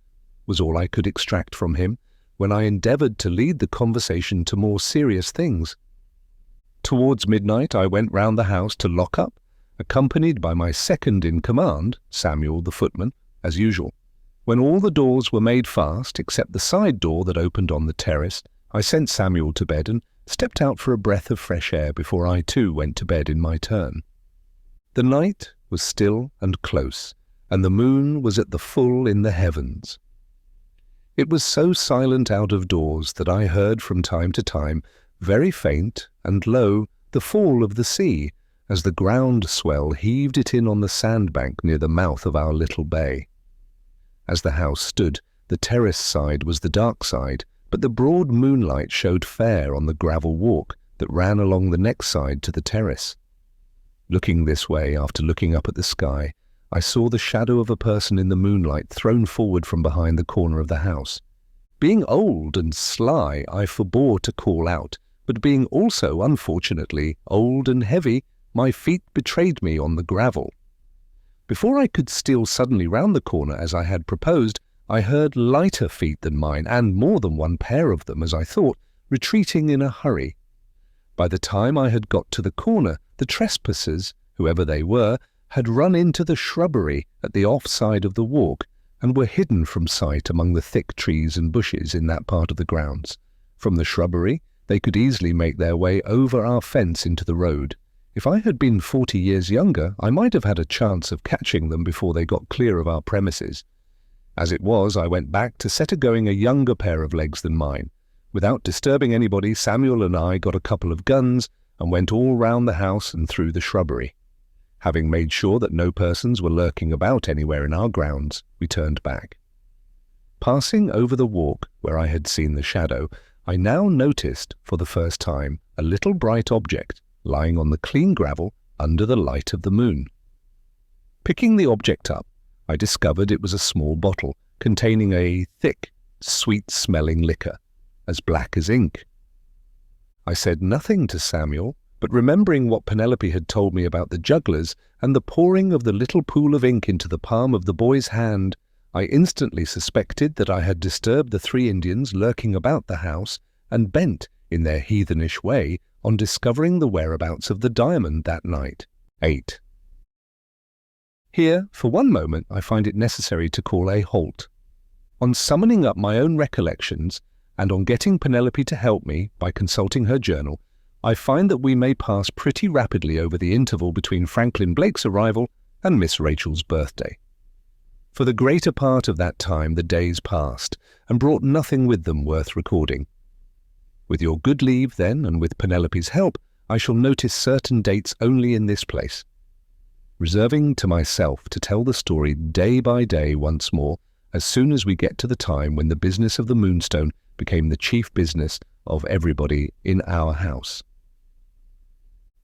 was all I could extract from him, when I endeavoured to lead the conversation to more serious things. Towards midnight I went round the house to lock up, accompanied by my second-in-command, Samuel the footman, as usual. When all the doors were made fast, except the side door that opened on the terrace, I sent Samuel to bed and stepped out for a breath of fresh air before I too went to bed in my turn. The night was still and close, and the moon was at the full in the heavens. It was so silent out of doors that I heard from time to time, very faint and low, the fall of the sea, as the ground swell heaved it in on the sandbank near the mouth of our little bay. As the house stood, the terrace side was the dark side, but the broad moonlight showed fair on the gravel walk that ran along the next side to the terrace. Looking this way after looking up at the sky, I saw the shadow of a person in the moonlight thrown forward from behind the corner of the house. Being old and sly, I forbore to call out, but being also, unfortunately, old and heavy, my feet betrayed me on the gravel. Before I could steal suddenly round the corner as I had proposed, I heard lighter feet than mine, and more than one pair of them, as I thought, retreating in a hurry. By the time I had got to the corner, the trespassers, whoever they were, had run into the shrubbery at the off side of the walk, and were hidden from sight among the thick trees and bushes in that part of the grounds. From the shrubbery they could easily make their way over our fence into the road. If I had been 40 years younger, I might have had a chance of catching them before they got clear of our premises. As it was, I went back to set a-going a younger pair of legs than mine. Without disturbing anybody, Samuel and I got a couple of guns and went all round the house and through the shrubbery. Having made sure that no persons were lurking about anywhere in our grounds, we turned back. Passing over the walk where I had seen the shadow, I now noticed for the first time a little bright object lying on the clean gravel under the light of the moon. Picking the object up, I discovered it was a small bottle containing a thick, sweet-smelling liquor, as black as ink. I said nothing to Samuel, But remembering what Penelope had told me about the jugglers and the pouring of the little pool of ink into the palm of the boy's hand, I instantly suspected that I had disturbed the 3 Indians lurking about the house and bent, in their heathenish way, on discovering the whereabouts of the diamond that night. 8. Here, for one moment, I find it necessary to call a halt. On summoning up my own recollections, and on getting Penelope to help me by consulting her journal, I find that we may pass pretty rapidly over the interval between Franklin Blake's arrival and Miss Rachel's birthday. For the greater part of that time the days passed, and brought nothing with them worth recording. With your good leave, then, and with Penelope's help, I shall notice certain dates only in this place, reserving to myself to tell the story day by day once more, as soon as we get to the time when the business of the Moonstone became the chief business of everybody in our house.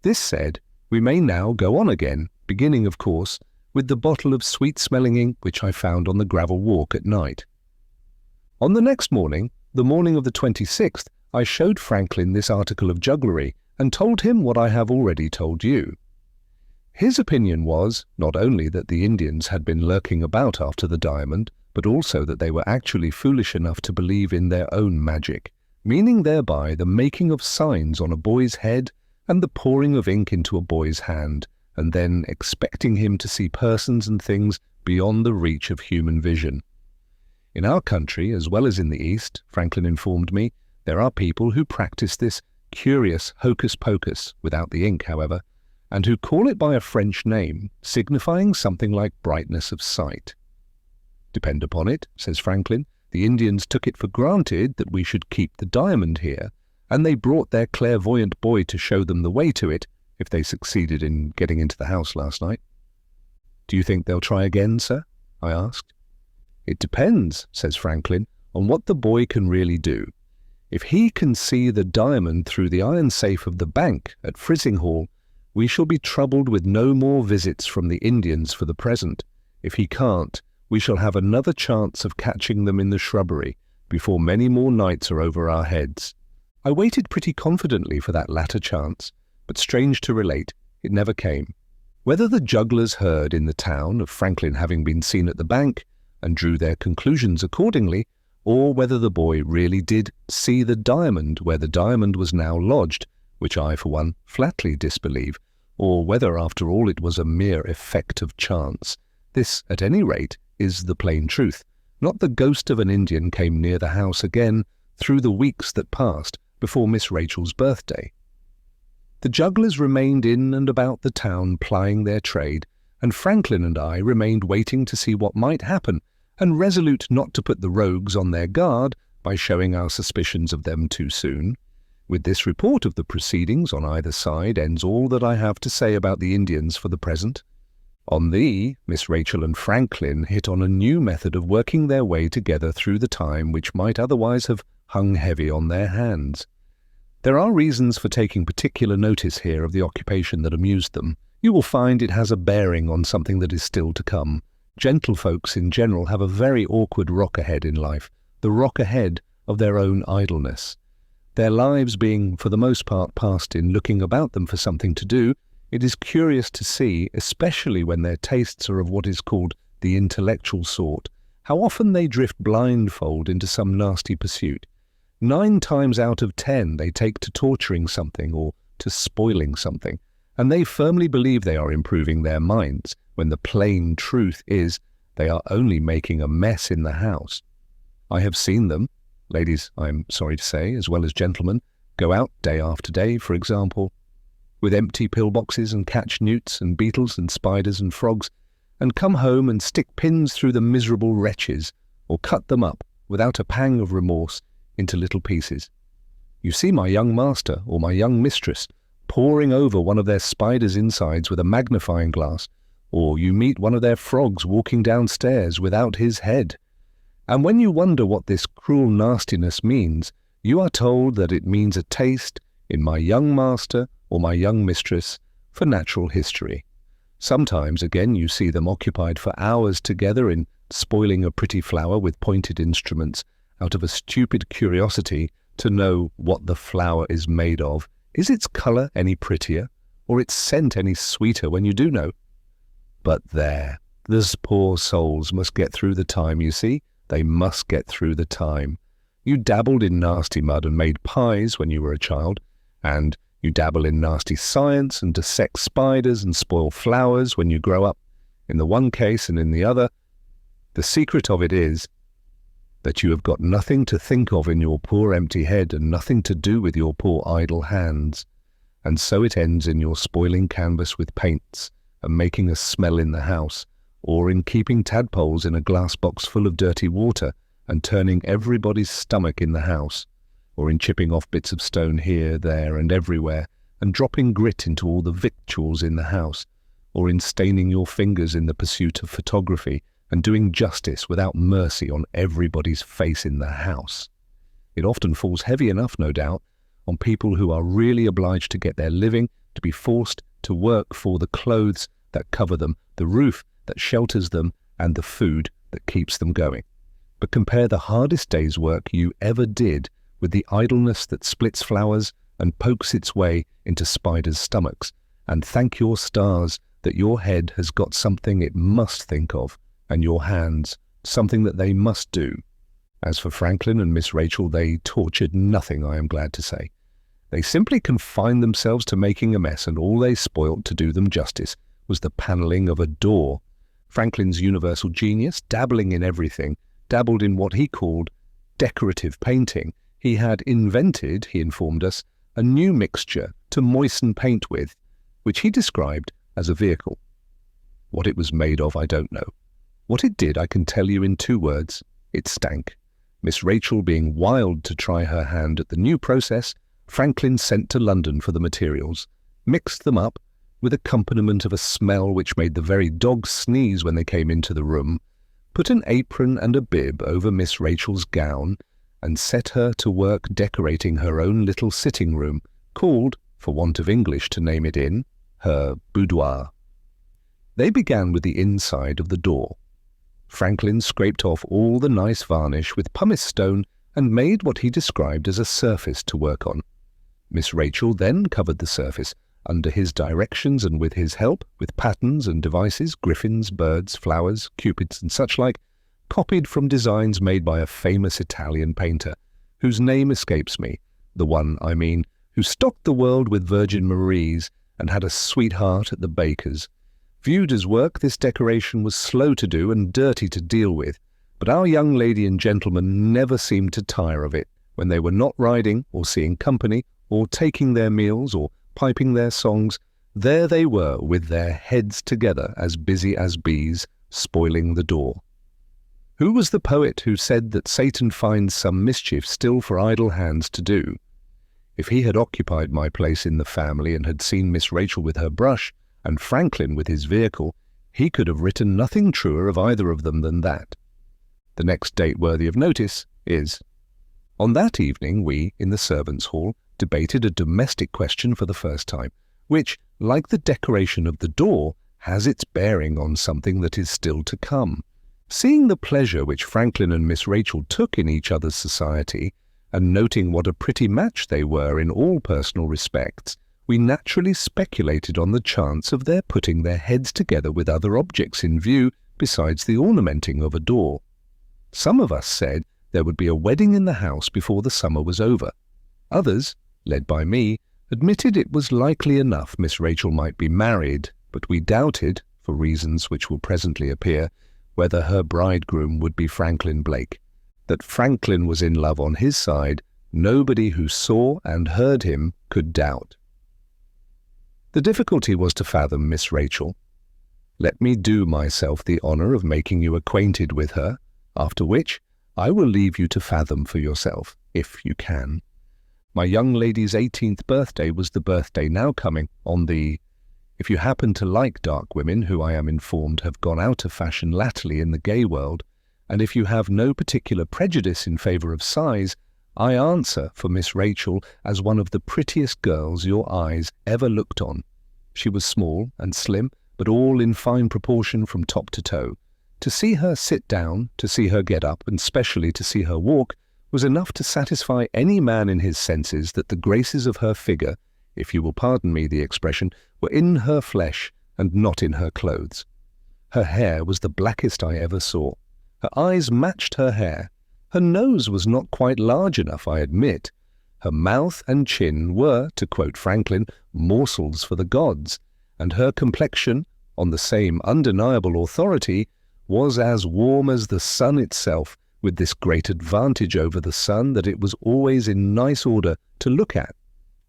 This said, we may now go on again, beginning, of course, with the bottle of sweet-smelling ink which I found on the gravel walk at night. On the next morning, the morning of the 26th, I showed Franklin this article of jugglery and told him what I have already told you. His opinion was, not only that the Indians had been lurking about after the diamond, but also that they were actually foolish enough to believe in their own magic, meaning thereby the making of signs on a boy's head and the pouring of ink into a boy's hand, and then expecting him to see persons and things beyond the reach of human vision. In our country, as well as in the East, Franklin informed me, there are people who practice this curious hocus-pocus, without the ink, however, and who call it by a French name, signifying something like brightness of sight. Depend upon it, says Franklin, the Indians took it for granted that we should keep the diamond here, and they brought their clairvoyant boy to show them the way to it, if they succeeded in getting into the house last night. Do you think they'll try again, sir? I asked. It depends, says Franklin, on what the boy can really do. If he can see the diamond through the iron safe of the bank at Frizinghall, we shall be troubled with no more visits from the Indians for the present. If he can't, we shall have another chance of catching them in the shrubbery before many more nights are over our heads. I waited pretty confidently for that latter chance, but strange to relate, it never came. Whether the jugglers heard in the town of Franklin having been seen at the bank, and drew their conclusions accordingly, or whether the boy really did see the diamond where the diamond was now lodged, which I, for one, flatly disbelieve, or whether, after all, it was a mere effect of chance. This, at any rate, is the plain truth. Not the ghost of an Indian came near the house again through the weeks that passed before Miss Rachel's birthday. The jugglers remained in and about the town plying their trade, and Franklin and I remained waiting to see what might happen, and resolute not to put the rogues on their guard by showing our suspicions of them too soon. With this report of the proceedings on either side ends all that I have to say about the Indians for the present. On thee, Miss Rachel and Franklin hit on a new method of working their way together through the time which might otherwise have hung heavy on their hands. There are reasons for taking particular notice here of the occupation that amused them. You will find it has a bearing on something that is still to come. Gentlefolks in general have a very awkward rock ahead in life, the rock ahead of their own idleness. Their lives being for the most part passed in looking about them for something to do, it is curious to see, especially when their tastes are of what is called the intellectual sort, how often they drift blindfold into some nasty pursuit. 9 times out of 10 they take to torturing something or to spoiling something, and they firmly believe they are improving their minds, when the plain truth is they are only making a mess in the house. I have seen them, ladies, I am sorry to say, as well as gentlemen, go out day after day, for example, with empty pillboxes and catch newts and beetles and spiders and frogs, and come home and stick pins through the miserable wretches, or cut them up, without a pang of remorse, into little pieces. You see my young master or my young mistress poring over one of their spiders' insides with a magnifying glass, or you meet one of their frogs walking downstairs without his head. And when you wonder what this cruel nastiness means, you are told that it means a taste in my young master or my young mistress for natural history. Sometimes, again, you see them occupied for hours together in spoiling a pretty flower with pointed instruments, out of a stupid curiosity to know what the flower is made of, Is its colour any prettier, or its scent any sweeter when you do know? But there, those poor souls must get through the time, you see. They must get through the time. You dabbled in nasty mud and made pies when you were a child, and you dabble in nasty science and dissect spiders and spoil flowers when you grow up. In the one case and in the other, the secret of it is that you have got nothing to think of in your poor empty head and nothing to do with your poor idle hands. And so it ends in your spoiling canvas with paints and making a smell in the house, or in keeping tadpoles in a glass box full of dirty water and turning everybody's stomach in the house, or in chipping off bits of stone here, there, and everywhere, and dropping grit into all the victuals in the house, or in staining your fingers in the pursuit of photography and doing justice without mercy on everybody's face in the house. It often falls heavy enough, no doubt, on people who are really obliged to get their living, to be forced to work for the clothes that cover them, the roof that shelters them, and the food that keeps them going. But compare the hardest day's work you ever did with the idleness that splits flowers and pokes its way into spiders' stomachs, and thank your stars that your head has got something it must think of, and your hands something that they must do. As for Franklin and Miss Rachel, they tortured nothing, I am glad to say. They simply confined themselves to making a mess, and all they spoilt, to do them justice, was the panelling of a door. Franklin's universal genius, dabbling in everything, dabbled in what he called decorative painting. He had invented, he informed us, a new mixture to moisten paint with, which he described as a vehicle. What it was made of, I don't know. What it did, I can tell you in 2 words. It stank. Miss Rachel being wild to try her hand at the new process, Franklin sent to London for the materials, mixed them up, with accompaniment of a smell which made the very dogs sneeze when they came into the room, put an apron and a bib over Miss Rachel's gown, and set her to work decorating her own little sitting-room, called, for want of English to name it in, her boudoir. They began with the inside of the door. Franklin scraped off all the nice varnish with pumice stone and made what he described as a surface to work on. Miss Rachel then covered the surface, under his directions and with his help, with patterns and devices, griffins, birds, flowers, cupids, and such like, copied from designs made by a famous Italian painter, whose name escapes me, the one, I mean, who stocked the world with Virgin Maries and had a sweetheart at the baker's. Viewed as work, this decoration was slow to do and dirty to deal with, but our young lady and gentleman never seemed to tire of it when they were not riding or seeing company or taking their meals or piping their songs. There they were with their heads together, as busy as bees, spoiling the door. Who was the poet who said that Satan finds some mischief still for idle hands to do? If he had occupied my place in the family and had seen Miss Rachel with her brush and Franklin with his vehicle, he could have written nothing truer of either of them than that. The next date worthy of notice is, on that evening we, in the servants' hall, debated a domestic question for the first time, which, like the decoration of the door, has its bearing on something that is still to come. Seeing the pleasure which Franklin and Miss Rachel took in each other's society, and noting what a pretty match they were in all personal respects, we naturally speculated on the chance of their putting their heads together with other objects in view besides the ornamenting of a door. Some of us said there would be a wedding in the house before the summer was over. Others, led by me, admitted it was likely enough Miss Rachel might be married, but we doubted, for reasons which will presently appear, whether her bridegroom would be Franklin Blake. That Franklin was in love on his side, nobody who saw and heard him could doubt. The difficulty was to fathom Miss Rachel. Let me do myself the honour of making you acquainted with her, after which I will leave you to fathom for yourself, if you can. My young lady's 18th birthday was the birthday now coming on the... If you happen to like dark women, who I am informed have gone out of fashion latterly in the gay world, and if you have no particular prejudice in favour of size, I answer for Miss Rachel as one of the prettiest girls your eyes ever looked on. She was small and slim, but all in fine proportion from top to toe. To see her sit down, to see her get up, and specially to see her walk, was enough to satisfy any man in his senses that the graces of her figure, if you will pardon me the expression, were in her flesh and not in her clothes. Her hair was the blackest I ever saw. Her eyes matched her hair. Her nose was not quite large enough, I admit. Her mouth and chin were, to quote Franklin, morsels for the gods, and her complexion, on the same undeniable authority, was as warm as the sun itself, with this great advantage over the sun that it was always in nice order to look at.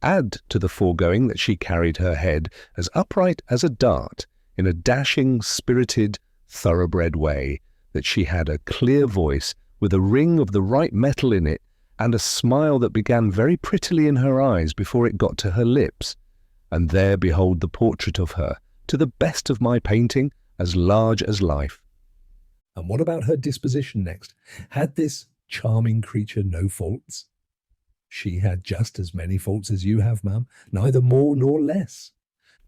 Add to the foregoing that she carried her head as upright as a dart, in a dashing, spirited, thoroughbred way, that she had a clear voice with a ring of the right metal in it, and a smile that began very prettily in her eyes before it got to her lips. And there behold the portrait of her, to the best of my painting, as large as life. And what about her disposition next? Had this charming creature no faults? She had just as many faults as you have, ma'am, neither more nor less.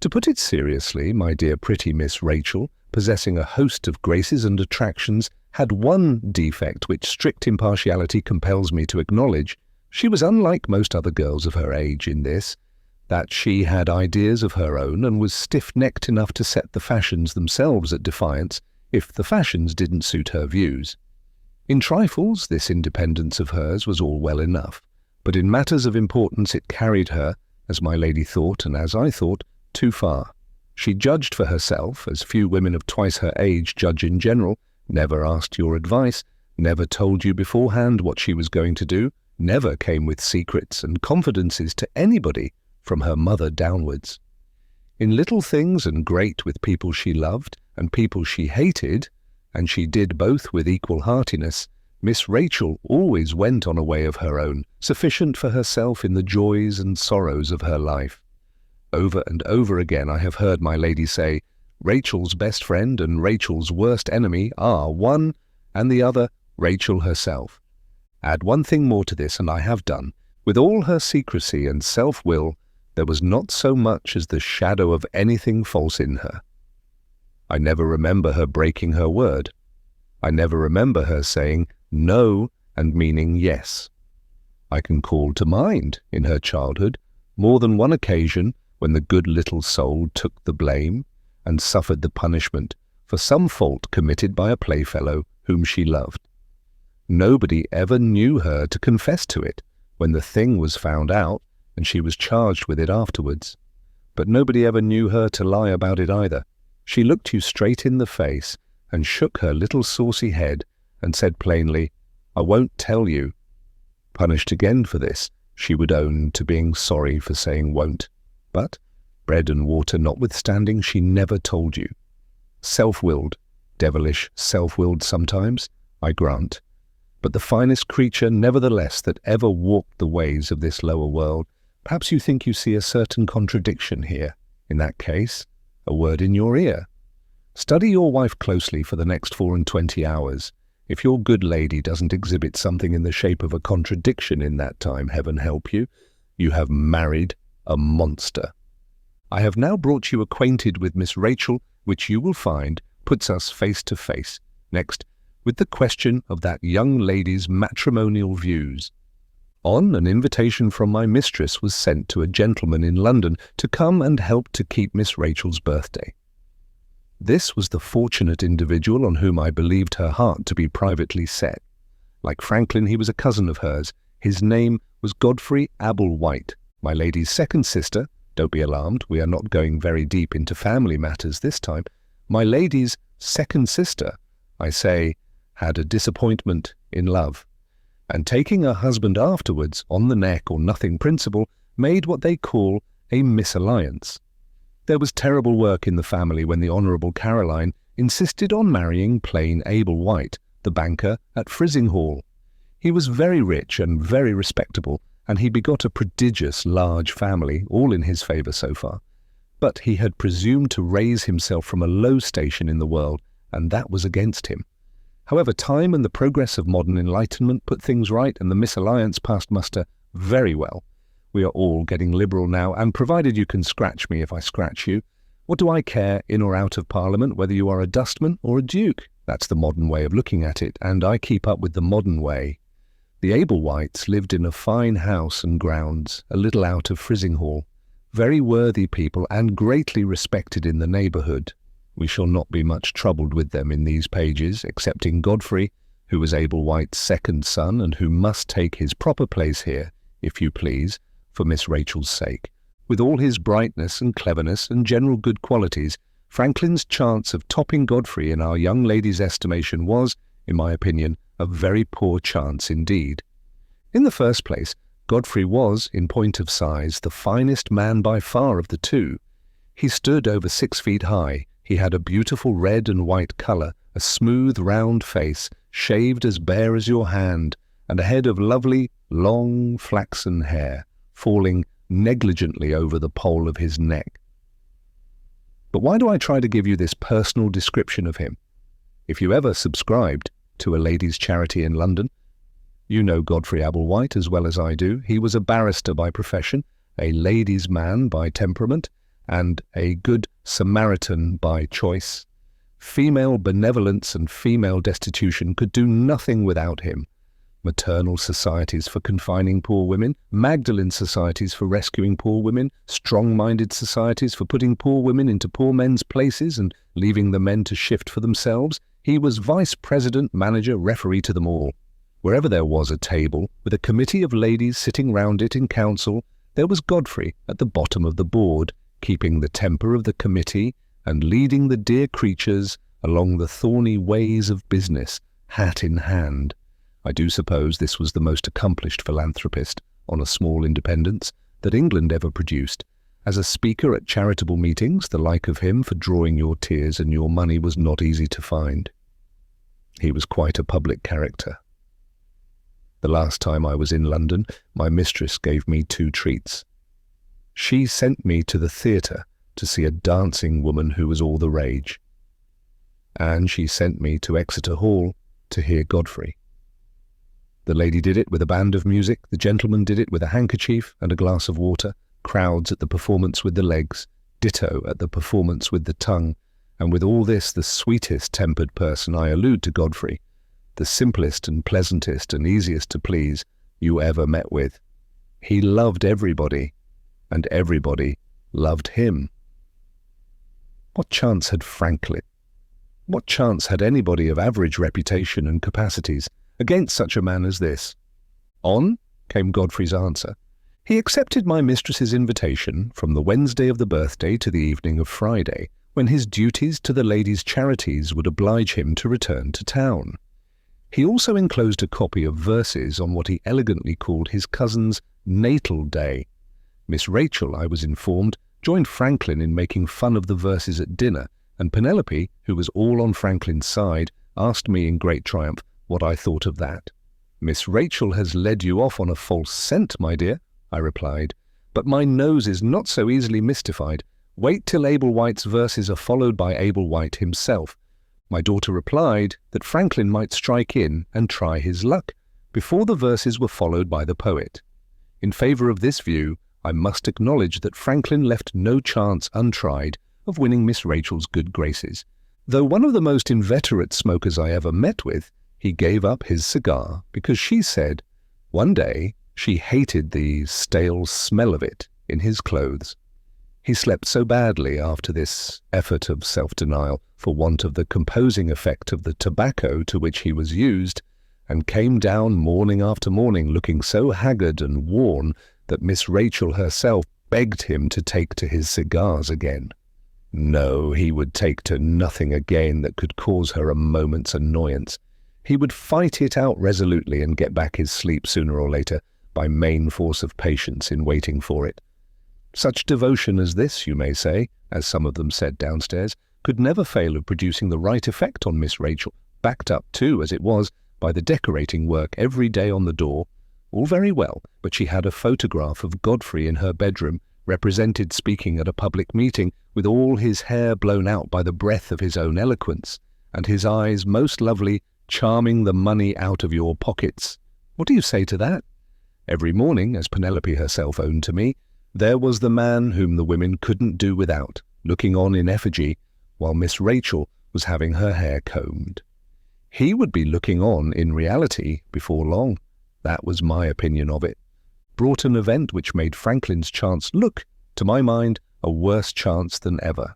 To put it seriously, my dear pretty Miss Rachel, possessing a host of graces and attractions, had one defect which strict impartiality compels me to acknowledge. She was unlike most other girls of her age in this, that she had ideas of her own and was stiff-necked enough to set the fashions themselves at defiance, if the fashions didn't suit her views. In trifles, this independence of hers was all well enough, but in matters of importance it carried her, as my lady thought and as I thought, too far. She judged for herself, as few women of twice her age judge in general, never asked your advice, never told you beforehand what she was going to do, never came with secrets and confidences to anybody from her mother downwards. In little things and great with people she loved and people she hated, and she did both with equal heartiness, Miss Rachel always went on a way of her own, sufficient for herself in the joys and sorrows of her life. Over and over again I have heard my lady say, Rachel's best friend and Rachel's worst enemy are one, and the other Rachel herself. Add one thing more to this, and I have done. With all her secrecy and self-will, there was not so much as the shadow of anything false in her. I never remember her breaking her word. I never remember her saying no and meaning yes. I can call to mind, in her childhood, more than one occasion when the good little soul took the blame and suffered the punishment for some fault committed by a playfellow whom she loved. Nobody ever knew her to confess to it when the thing was found out and she was charged with it afterwards. But nobody ever knew her to lie about it either. She looked you straight in the face and shook her little saucy head and said plainly, I won't tell you. Punished again for this, she would own to being sorry for saying won't. But, bread and water notwithstanding, she never told you. Self-willed, devilish self-willed sometimes, I grant, but the finest creature nevertheless that ever walked the ways of this lower world. Perhaps you think you see a certain contradiction here. In that case, a word in your ear. Study your wife closely for the next 24 hours. If your good lady doesn't exhibit something in the shape of a contradiction in that time, heaven help you, you have married a monster. I have now brought you acquainted with Miss Rachel, which you will find puts us face to face, next, with the question of that young lady's matrimonial views. On an invitation from my mistress was sent to a gentleman in London to come and help to keep Miss Rachel's birthday. This was the fortunate individual on whom I believed her heart to be privately set. Like Franklin, he was a cousin of hers. His name was Godfrey Ablewhite, my lady's second sister. Don't be alarmed, we are not going very deep into family matters this time. My lady's second sister, I say, had a disappointment in love, and taking her husband afterwards on the neck or nothing principle, made what they call a misalliance. There was terrible work in the family when the Honourable Caroline insisted on marrying plain Ablewhite, the banker at Frizinghall. He was very rich and very respectable, and he begot a prodigious large family, all in his favour so far. But he had presumed to raise himself from a low station in the world, and that was against him. However, time and the progress of modern enlightenment put things right, and the misalliance passed muster very well. We are all getting liberal now, and provided you can scratch me if I scratch you, what do I care, in or out of Parliament, whether you are a dustman or a duke? That's the modern way of looking at it, and I keep up with the modern way. The Ablewhites lived in a fine house and grounds, a little out of Frizinghall. very worthy people and greatly respected in the neighbourhood. We shall not be much troubled with them in these pages, excepting Godfrey, who was Abel White's second son and who must take his proper place here, if you please, for Miss Rachel's sake. With all his brightness and cleverness and general good qualities, Franklin's chance of topping Godfrey in our young lady's estimation was, in my opinion, a very poor chance indeed. In the first place, Godfrey was, in point of size, the finest man by far of the two. He stood over 6 feet high. He had a beautiful red and white colour, a smooth, round face, shaved as bare as your hand, and a head of lovely, long, flaxen hair, falling negligently over the pole of his neck. But why do I try to give you this personal description of him? If you ever subscribed to a ladies' charity in London, you know Godfrey Ablewhite as well as I do. He was a barrister by profession, a ladies' man by temperament, and a good Samaritan by choice. Female benevolence and female destitution could do nothing without him. Maternal societies for confining poor women, Magdalene societies for rescuing poor women, strong-minded societies for putting poor women into poor men's places and leaving the men to shift for themselves. He was vice president, manager, referee to them all. Wherever there was a table, with a committee of ladies sitting round it in council, there was Godfrey at the bottom of the board, keeping the temper of the committee and leading the dear creatures along the thorny ways of business, hat in hand. I do suppose this was the most accomplished philanthropist, on a small independence, that England ever produced. As a speaker at charitable meetings, the like of him for drawing your tears and your money was not easy to find. He was quite a public character. The last time I was in London, my mistress gave me 2 treats. She sent me to the theatre to see a dancing woman who was all the rage, and she sent me to Exeter Hall to hear Godfrey. The lady did it with a band of music, the gentleman did it with a handkerchief and a glass of water, crowds at the performance with the legs, ditto at the performance with the tongue, and with all this the sweetest-tempered person, I allude to Godfrey, the simplest and pleasantest and easiest to please you ever met with. He loved everybody, and everybody loved him. What chance had Franklin? What chance had anybody of average reputation and capacities against such a man as this? On came Godfrey's answer. He accepted my mistress's invitation from the Wednesday of the birthday to the evening of Friday, when his duties to the ladies' charities would oblige him to return to town. He also enclosed a copy of verses on what he elegantly called his cousin's natal day. Miss Rachel, I was informed, joined Franklin in making fun of the verses at dinner, and Penelope, who was all on Franklin's side, asked me in great triumph what I thought of that. "Miss Rachel has led you off on a false scent, my dear," I replied, "but my nose is not so easily mystified. Wait till Abel White's verses are followed by Abel White himself." My daughter replied that Franklin might strike in and try his luck before the verses were followed by the poet. In favour of this view, I must acknowledge that Franklin left no chance untried of winning Miss Rachel's good graces. Though one of the most inveterate smokers I ever met with, he gave up his cigar because she said one day she hated the stale smell of it in his clothes. He slept so badly after this effort of self-denial for want of the composing effect of the tobacco to which he was used, and came down morning after morning looking so haggard and worn that Miss Rachel herself begged him to take to his cigars again. No, he would take to nothing again that could cause her a moment's annoyance. He would fight it out resolutely and get back his sleep sooner or later by main force of patience in waiting for it. Such devotion as this, you may say, as some of them said downstairs, could never fail of producing the right effect on Miss Rachel, backed up too, as it was, by the decorating work every day on the door. All very well, but she had a photograph of Godfrey in her bedroom, represented speaking at a public meeting, with all his hair blown out by the breath of his own eloquence, and his eyes most lovely, charming the money out of your pockets. What do you say to that? Every morning, as Penelope herself owned to me, there was the man whom the women couldn't do without, looking on in effigy, while Miss Rachel was having her hair combed. He would be looking on in reality before long. That was my opinion of it. Brought an event which made Franklin's chance look To my mind, a worse chance than ever.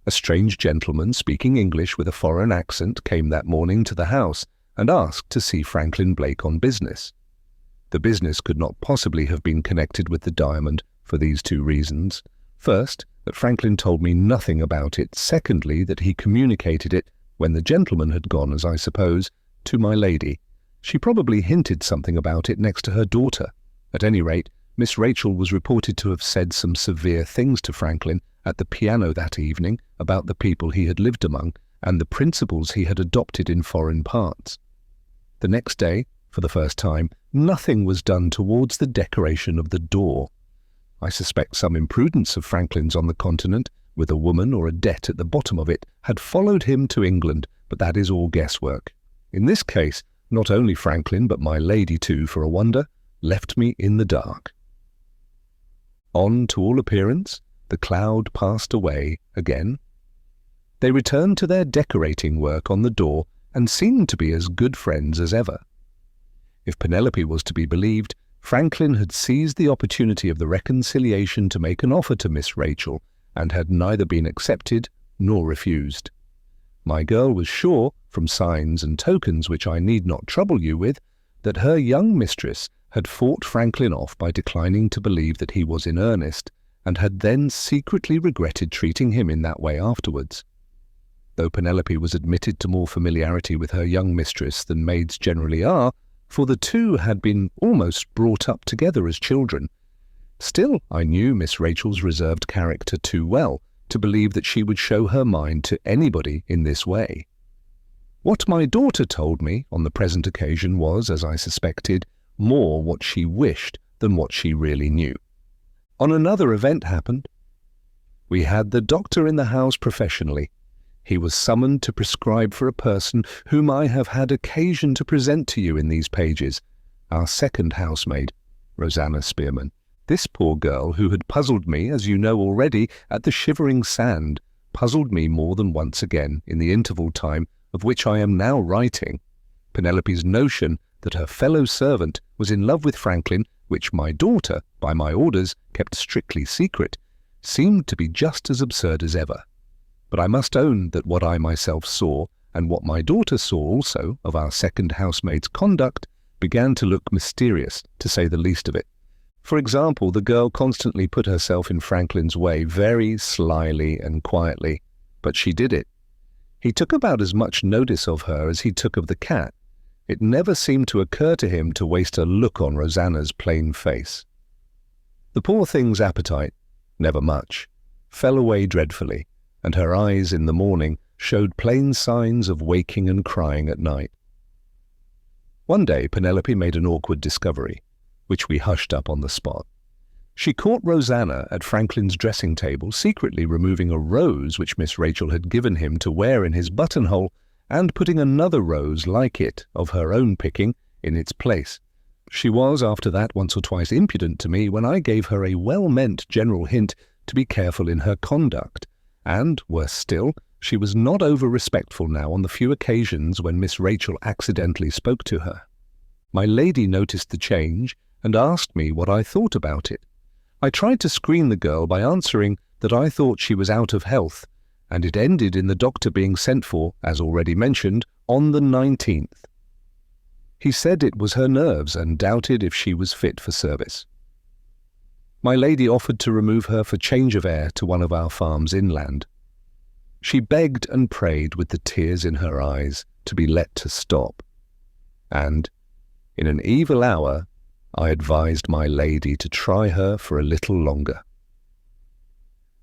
A strange gentleman speaking English with a foreign accent came that morning to the house and asked to see Franklin Blake on business. The business could not possibly have been connected with the diamond for these two reasons. First, that Franklin told me nothing about it. Secondly, that he communicated it, when the gentleman had gone, as I suppose, to my lady. She probably hinted something about it next to her daughter. At any rate, Miss Rachel was reported to have said some severe things to Franklin at the piano that evening about the people he had lived among and the principles he had adopted in foreign parts. The next day, for the first time, nothing was done towards the decoration of the door. I suspect some imprudence of Franklin's on the continent, with a woman or a debt at the bottom of it, had followed him to England, but that is all guesswork. In this case, not only Franklin, but my lady too, for a wonder, left me in the dark. On, to all appearance, the cloud passed away again. They returned to their decorating work on the door and seemed to be as good friends as ever. If Penelope was to be believed, Franklin had seized the opportunity of the reconciliation to make an offer to Miss Rachel, and had neither been accepted nor refused. My girl was sure, from signs and tokens which I need not trouble you with, that her young mistress had fought Franklin off by declining to believe that he was in earnest, and had then secretly regretted treating him in that way afterwards. Though Penelope was admitted to more familiarity with her young mistress than maids generally are, for the two had been almost brought up together as children, still I knew Miss Rachel's reserved character too well to believe that she would show her mind to anybody in this way. What my daughter told me on the present occasion was, as I suspected, more what she wished than what she really knew. On another event happened. We had the doctor in the house professionally. He was summoned to prescribe for a person whom I have had occasion to present to you in these pages, our second housemaid, Rosanna Spearman. This poor girl, who had puzzled me, as you know already, at the Shivering Sand, puzzled me more than once again in the interval time of which I am now writing. Penelope's notion that her fellow servant was in love with Franklin, which my daughter, by my orders, kept strictly secret, seemed to be just as absurd as ever. But I must own that what I myself saw, and what my daughter saw also, of our second housemaid's conduct, began to look mysterious, to say the least of it. For example, the girl constantly put herself in Franklin's way very slyly and quietly, but she did it. He took about as much notice of her as he took of the cat. It never seemed to occur to him to waste a look on Rosanna's plain face. The poor thing's appetite, never much, fell away dreadfully, and her eyes in the morning showed plain signs of waking and crying at night. One day Penelope made an awkward discovery, which we hushed up on the spot. She caught Rosanna at Franklin's dressing table secretly removing a rose which Miss Rachel had given him to wear in his buttonhole, and putting another rose like it, of her own picking, in its place. She was, after that, once or twice impudent to me when I gave her a well-meant general hint to be careful in her conduct, and, worse still, she was not over-respectful now on the few occasions when Miss Rachel accidentally spoke to her. My lady noticed the change, and asked me what I thought about it. I tried to screen the girl by answering that I thought she was out of health, and it ended in the doctor being sent for, as already mentioned, on the 19th. He said it was her nerves and doubted if she was fit for service. My lady offered to remove her for change of air to one of our farms inland. She begged and prayed with the tears in her eyes to be let to stop, and, in an evil hour, I advised my lady to try her for a little longer.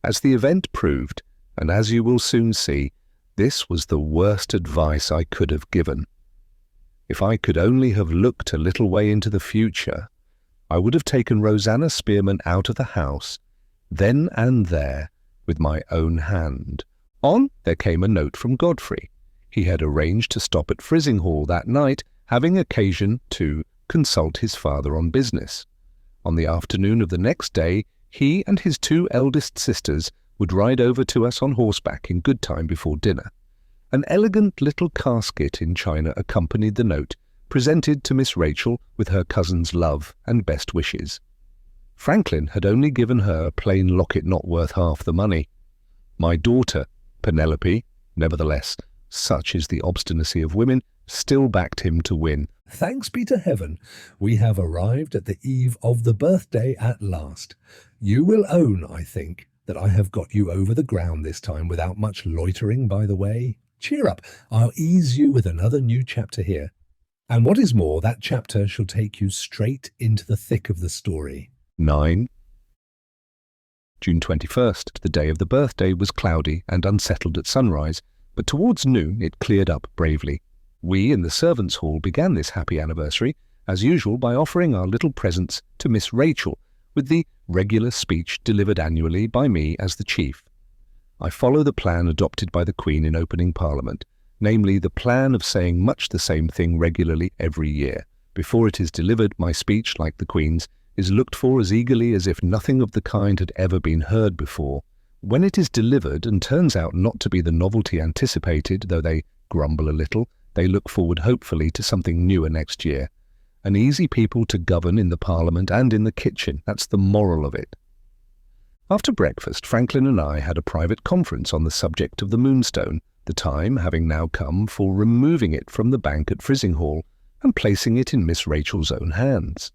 As the event proved, and as you will soon see, this was the worst advice I could have given. If I could only have looked a little way into the future, I would have taken Rosanna Spearman out of the house, then and there, with my own hand. On there came a note from Godfrey. He had arranged to stop at Frizinghall that night, having occasion to consult his father on business. On the afternoon of the next day, he and his two eldest sisters would ride over to us on horseback in good time before dinner. An elegant little casket in china accompanied the note, presented to Miss Rachel with her cousin's love and best wishes. Franklin had only given her a plain locket not worth half the money. My daughter, Penelope, nevertheless, such is the obstinacy of women, still backed him to win. Thanks be to heaven, we have arrived at the eve of the birthday at last. You will own, I think, that I have got you over the ground this time without much loitering by the way. Cheer up, I'll ease you with another new chapter here. And what is more, that chapter shall take you straight into the thick of the story. 9. June 21st, the day of the birthday, was cloudy and unsettled at sunrise, but towards noon it cleared up bravely. We in the servants' hall began this happy anniversary, as usual, by offering our little presents to Miss Rachel, with the regular speech delivered annually by me as the chief. I follow the plan adopted by the Queen in opening Parliament, namely the plan of saying much the same thing regularly every year. Before it is delivered, my speech, like the Queen's, is looked for as eagerly as if nothing of the kind had ever been heard before. When it is delivered and turns out not to be the novelty anticipated, though they grumble a little, they look forward hopefully to something newer next year. An easy people to govern in the Parliament and in the kitchen, that's the moral of it. After breakfast, Franklin and I had a private conference on the subject of the Moonstone, the time having now come for removing it from the bank at Frizinghall and placing it in Miss Rachel's own hands.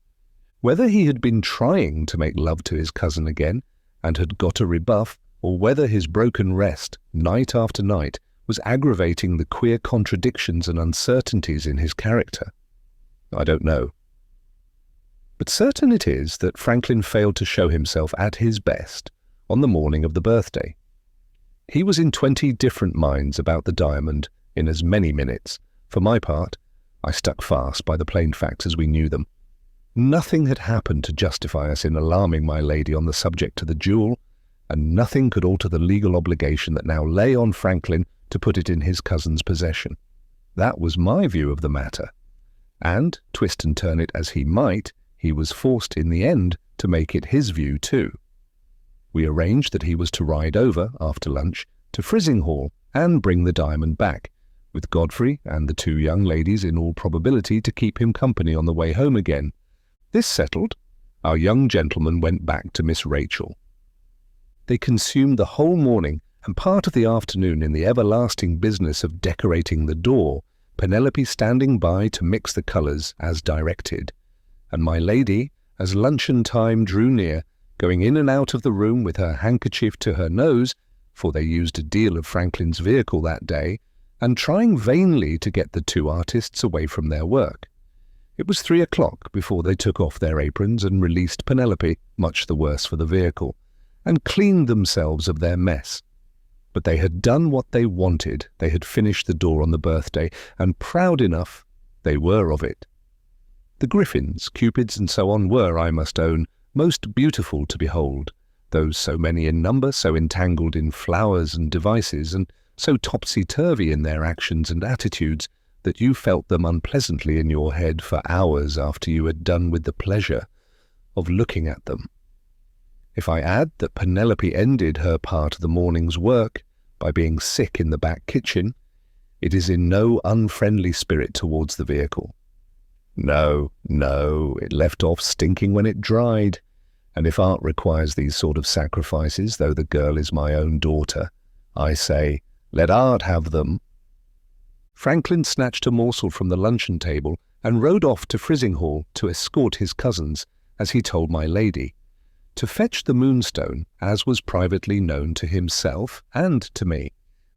Whether he had been trying to make love to his cousin again and had got a rebuff, or whether his broken rest, night after night, was aggravating the queer contradictions and uncertainties in his character, I don't know. But certain it is that Franklin failed to show himself at his best on the morning of the birthday. He was in 20 different minds about the diamond in as many minutes. For my part, I stuck fast by the plain facts as we knew them. Nothing had happened to justify us in alarming my lady on the subject of the jewel, and nothing could alter the legal obligation that now lay on Franklin to put it in his cousin's possession. That was my view of the matter, and, twist and turn it as he might, he was forced in the end to make it his view too. We arranged that he was to ride over, after lunch, to Frizinghall and bring the diamond back, with Godfrey and the 2 young ladies in all probability to keep him company on the way home again. This settled, our young gentleman went back to Miss Rachel. They consumed the whole morning and part of the afternoon in the everlasting business of decorating the door, Penelope standing by to mix the colours as directed, and my lady, as luncheon time drew near, going in and out of the room with her handkerchief to her nose, for they used a deal of Franklin's vehicle that day, and trying vainly to get the 2 artists away from their work. It was 3 o'clock before they took off their aprons and released Penelope, much the worse for the vehicle, and cleaned themselves of their mess. But they had done what they wanted. They had finished the door on the birthday, and proud enough they were of it. The griffins, cupids, and so on were, I must own, most beautiful to behold, those so many in number, so entangled in flowers and devices, and so topsy-turvy in their actions and attitudes, that you felt them unpleasantly in your head for hours after you had done with the pleasure of looking at them. If I add that Penelope ended her part of the morning's work by being sick in the back kitchen, it is in no unfriendly spirit towards the vehicle. No, it left off stinking when it dried, and if art requires these sort of sacrifices, though the girl is my own daughter, I say, let art have them. Franklin snatched a morsel from the luncheon table and rode off to Frizinghall to escort his cousins, as he told my lady, to fetch the Moonstone, as was privately known to himself and to me.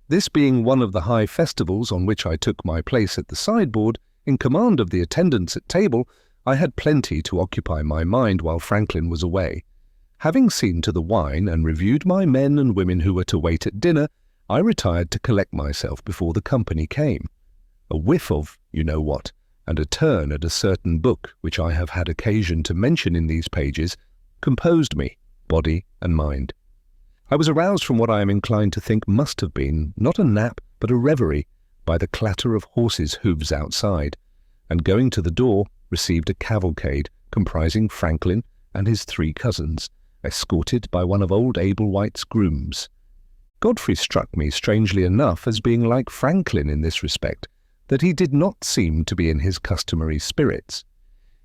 This being one of the high festivals on which I took my place at the sideboard, in command of the attendants at table, I had plenty to occupy my mind while Franklin was away. Having seen to the wine and reviewed my men and women who were to wait at dinner, I retired to collect myself before the company came. A whiff of you-know-what, and a turn at a certain book which I have had occasion to mention in these pages, composed me, body and mind. I was aroused from what I am inclined to think must have been, not a nap, but a reverie, by the clatter of horses' hoofs outside, and going to the door, received a cavalcade comprising Franklin and his 3 cousins, escorted by one of old Ablewhite's grooms. Godfrey struck me, strangely enough, as being like Franklin in this respect, that he did not seem to be in his customary spirits.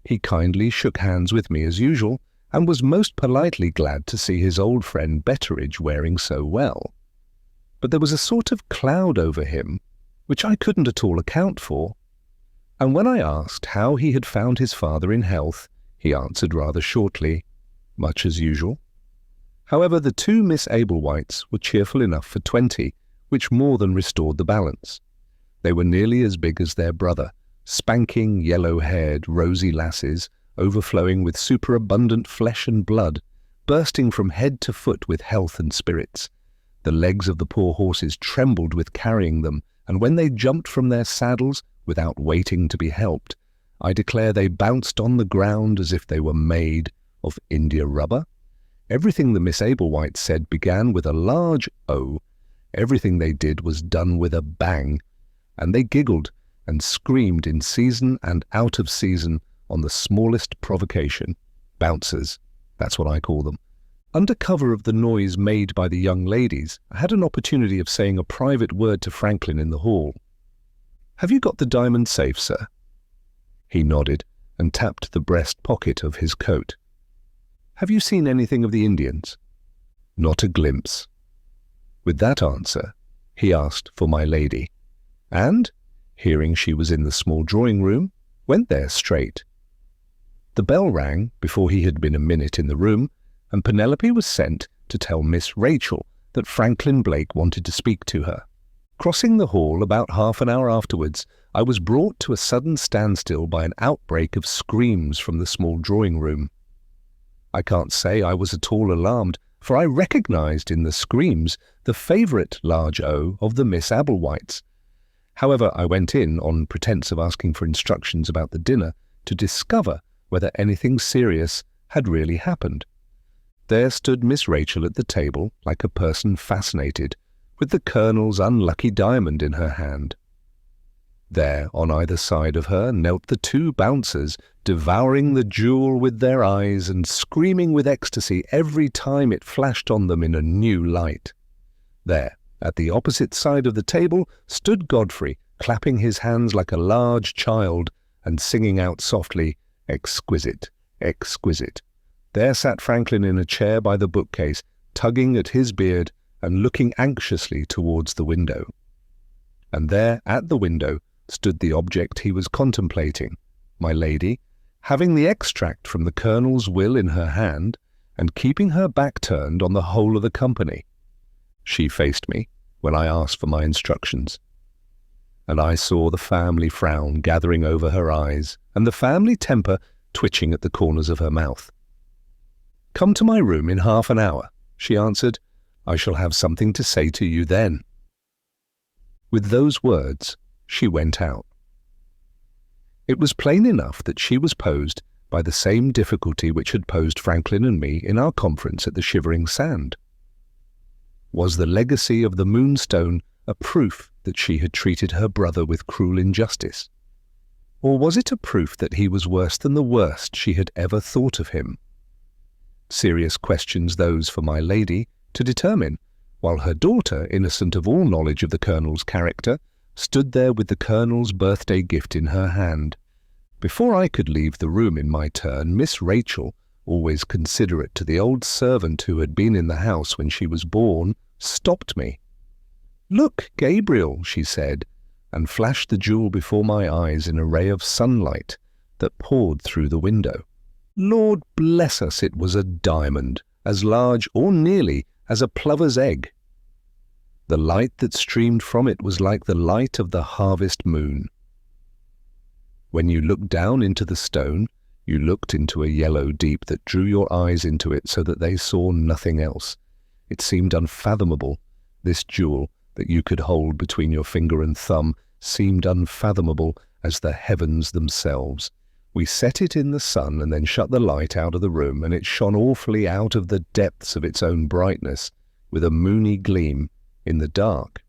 He kindly shook hands with me as usual, and was most politely glad to see his old friend Betteridge wearing so well. But there was a sort of cloud over him, which I couldn't at all account for, and when I asked how he had found his father in health, he answered rather shortly, much as usual. However, the two Miss Ablewhites were cheerful enough for 20, which more than restored the balance. They were nearly as big as their brother, spanking, yellow-haired, rosy lasses, overflowing with superabundant flesh and blood, bursting from head to foot with health and spirits. The legs of the poor horses trembled with carrying them, and when they jumped from their saddles, without waiting to be helped, I declare they bounced on the ground as if they were made of India rubber. Everything the Miss Ablewhites said began with a large O. Everything they did was done with a bang, and they giggled and screamed in season and out of season on the smallest provocation. Bouncers, that's what I call them. Under cover of the noise made by the young ladies, I had an opportunity of saying a private word to Franklin in the hall. "Have you got the diamond safe, sir?" He nodded and tapped the breast pocket of his coat. "Have you seen anything of the Indians?" "Not a glimpse." With that answer, he asked for my lady, and, hearing she was in the small drawing-room, went there straight. The bell rang before he had been a minute in the room, and Penelope was sent to tell Miss Rachel that Franklin Blake wanted to speak to her. Crossing the hall about half an hour afterwards, I was brought to a sudden standstill by an outbreak of screams from the small drawing-room. I can't say I was at all alarmed, for I recognized in the screams the favourite large O of the Miss Ablewhites. However, I went in on pretence of asking for instructions about the dinner to discover whether anything serious had really happened. There stood Miss Rachel at the table like a person fascinated, with the Colonel's unlucky diamond in her hand. There, on either side of her, knelt the two bouncers, devouring the jewel with their eyes and screaming with ecstasy every time it flashed on them in a new light. There, at the opposite side of the table, stood Godfrey, clapping his hands like a large child and singing out softly, "Exquisite, exquisite." There sat Franklin in a chair by the bookcase, tugging at his beard and looking anxiously towards the window. And there, at the window, stood the object he was contemplating, my lady, having the extract from the Colonel's will in her hand, and keeping her back turned on the whole of the company. She faced me when I asked for my instructions, and I saw the family frown gathering over her eyes, and the family temper twitching at the corners of her mouth. "Come to my room in half an hour," she answered. "I shall have something to say to you then." With those words, she went out. It was plain enough that she was posed by the same difficulty which had posed Franklin and me in our conference at the Shivering Sand. Was the legacy of the Moonstone a proof that she had treated her brother with cruel injustice? Or was it a proof that he was worse than the worst she had ever thought of him? Serious questions those for my lady to determine, while her daughter, innocent of all knowledge of the Colonel's character, stood there with the Colonel's birthday gift in her hand. Before I could leave the room in my turn, Miss Rachel, always considerate to the old servant who had been in the house when she was born, stopped me. "Look, Gabriel," she said, and flashed the jewel before my eyes in a ray of sunlight that poured through the window. Lord bless us, it was a diamond, as large, or nearly, as a plover's egg. The light that streamed from it was like the light of the harvest moon. When you looked down into the stone, you looked into a yellow deep that drew your eyes into it so that they saw nothing else. It seemed unfathomable. This jewel that you could hold between your finger and thumb seemed unfathomable as the heavens themselves. We set it in the sun and then shut the light out of the room, and it shone awfully out of the depths of its own brightness, with a moony gleam in the dark.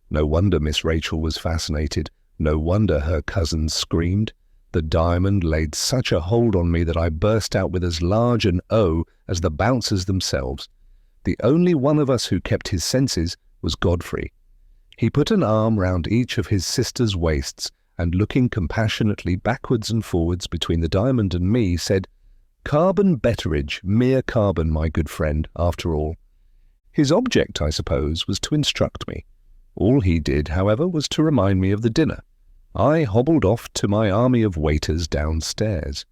No wonder Miss Rachel was fascinated. No wonder her cousins screamed. The diamond laid such a hold on me that I burst out with as large an O as the bouncers themselves. The only one of us who kept his senses was Godfrey. He put an arm round each of his sisters' waists, and looking compassionately backwards and forwards between the diamond and me, said, Carbon Betteridge, mere carbon, my good friend, after all. His object, I suppose, was to instruct me. All he did, however, was to remind me of the dinner. I hobbled off to my army of waiters downstairs.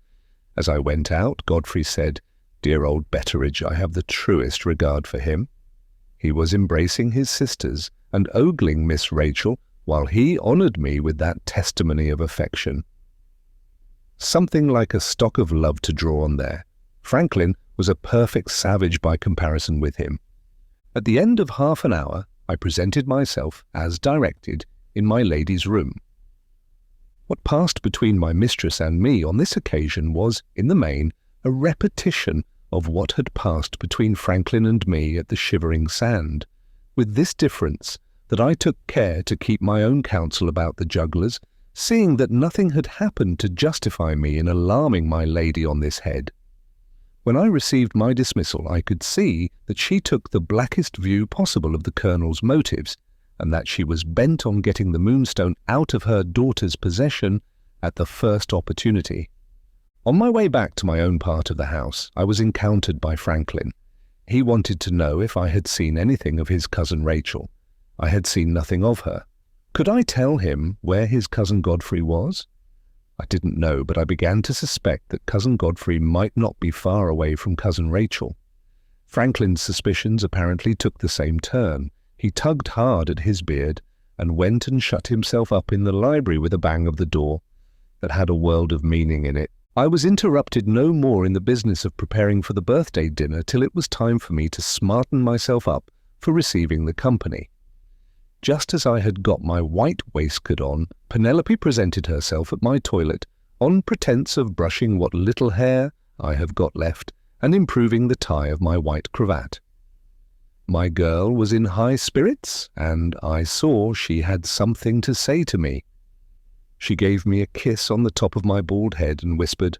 As I went out, Godfrey said, "Dear old Betteridge, I have the truest regard for him." He was embracing his sisters and ogling Miss Rachel, while he honoured me with that testimony of affection. Something like a stock of love to draw on there. Franklin was a perfect savage by comparison with him. At the end of half an hour, I presented myself, as directed, in my lady's room. What passed between my mistress and me on this occasion was, in the main, a repetition of what had passed between Franklin and me at the Shivering Sand, with this difference, that I took care to keep my own counsel about the jugglers, seeing that nothing had happened to justify me in alarming my lady on this head. When I received my dismissal, I could see that she took the blackest view possible of the Colonel's motives, and that she was bent on getting the Moonstone out of her daughter's possession at the first opportunity. On my way back to my own part of the house, I was encountered by Franklin. He wanted to know if I had seen anything of his cousin Rachel. I had seen nothing of her. Could I tell him where his cousin Godfrey was? I didn't know, but I began to suspect that cousin Godfrey might not be far away from cousin Rachel. Franklin's suspicions apparently took the same turn. He tugged hard at his beard and went and shut himself up in the library with a bang of the door that had a world of meaning in it. I was interrupted no more in the business of preparing for the birthday dinner till it was time for me to smarten myself up for receiving the company. Just as I had got my white waistcoat on, Penelope presented herself at my toilet on pretence of brushing what little hair I have got left and improving the tie of my white cravat. My girl was in high spirits, and I saw she had something to say to me. She gave me a kiss on the top of my bald head and whispered,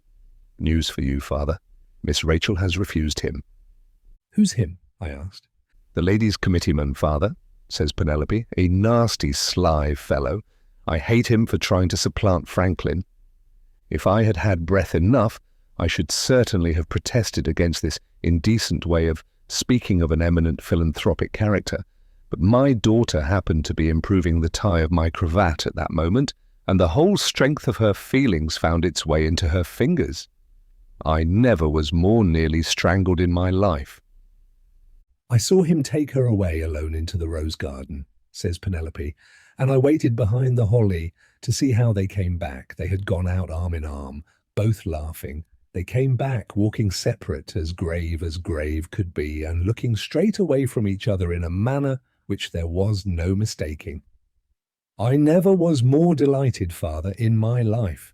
"News for you, father. Miss Rachel has refused him." "Who's him?" I asked. "The ladies' committeeman, father," says Penelope, "a nasty, sly fellow. I hate him for trying to supplant Franklin. If I had had breath enough, I should certainly have protested against this indecent way of speaking of an eminent philanthropic character, but my daughter happened to be improving the tie of my cravat at that moment, and the whole strength of her feelings found its way into her fingers. I never was more nearly strangled in my life. "I saw him take her away alone into the rose garden," says Penelope, "and I waited behind the holly to see how they came back. They had gone out arm in arm, both laughing. They came back walking separate as grave could be, and looking straight away from each other in a manner which there was no mistaking. I never was more delighted, father, in my life.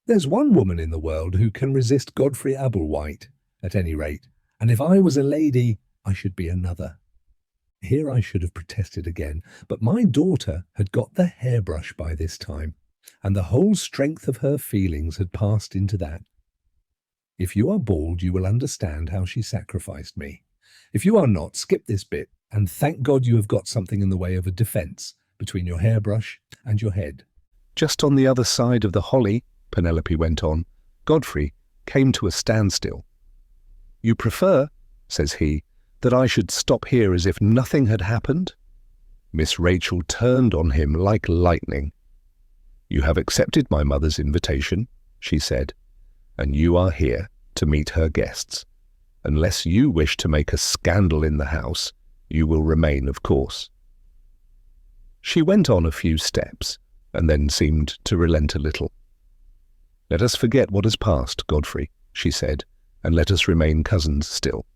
There's one woman in the world who can resist Godfrey Ablewhite, at any rate, and if I was a lady, I should be another." Here I should have protested again, but my daughter had got the hairbrush by this time, and the whole strength of her feelings had passed into that. If you are bald, you will understand how she sacrificed me. If you are not, skip this bit, and thank God you have got something in the way of a defence between your hairbrush and your head. Just on the other side of the holly, Penelope went on, Godfrey came to a standstill. "You prefer," says he, "that I should stop here as if nothing had happened?" Miss Rachel turned on him like lightning. "You have accepted my mother's invitation," she said, "and you are here to meet her guests. Unless you wish to make a scandal in the house, you will remain, of course." She went on a few steps, and then seemed to relent a little. "Let us forget what has passed, Godfrey," she said, "and let us remain cousins still."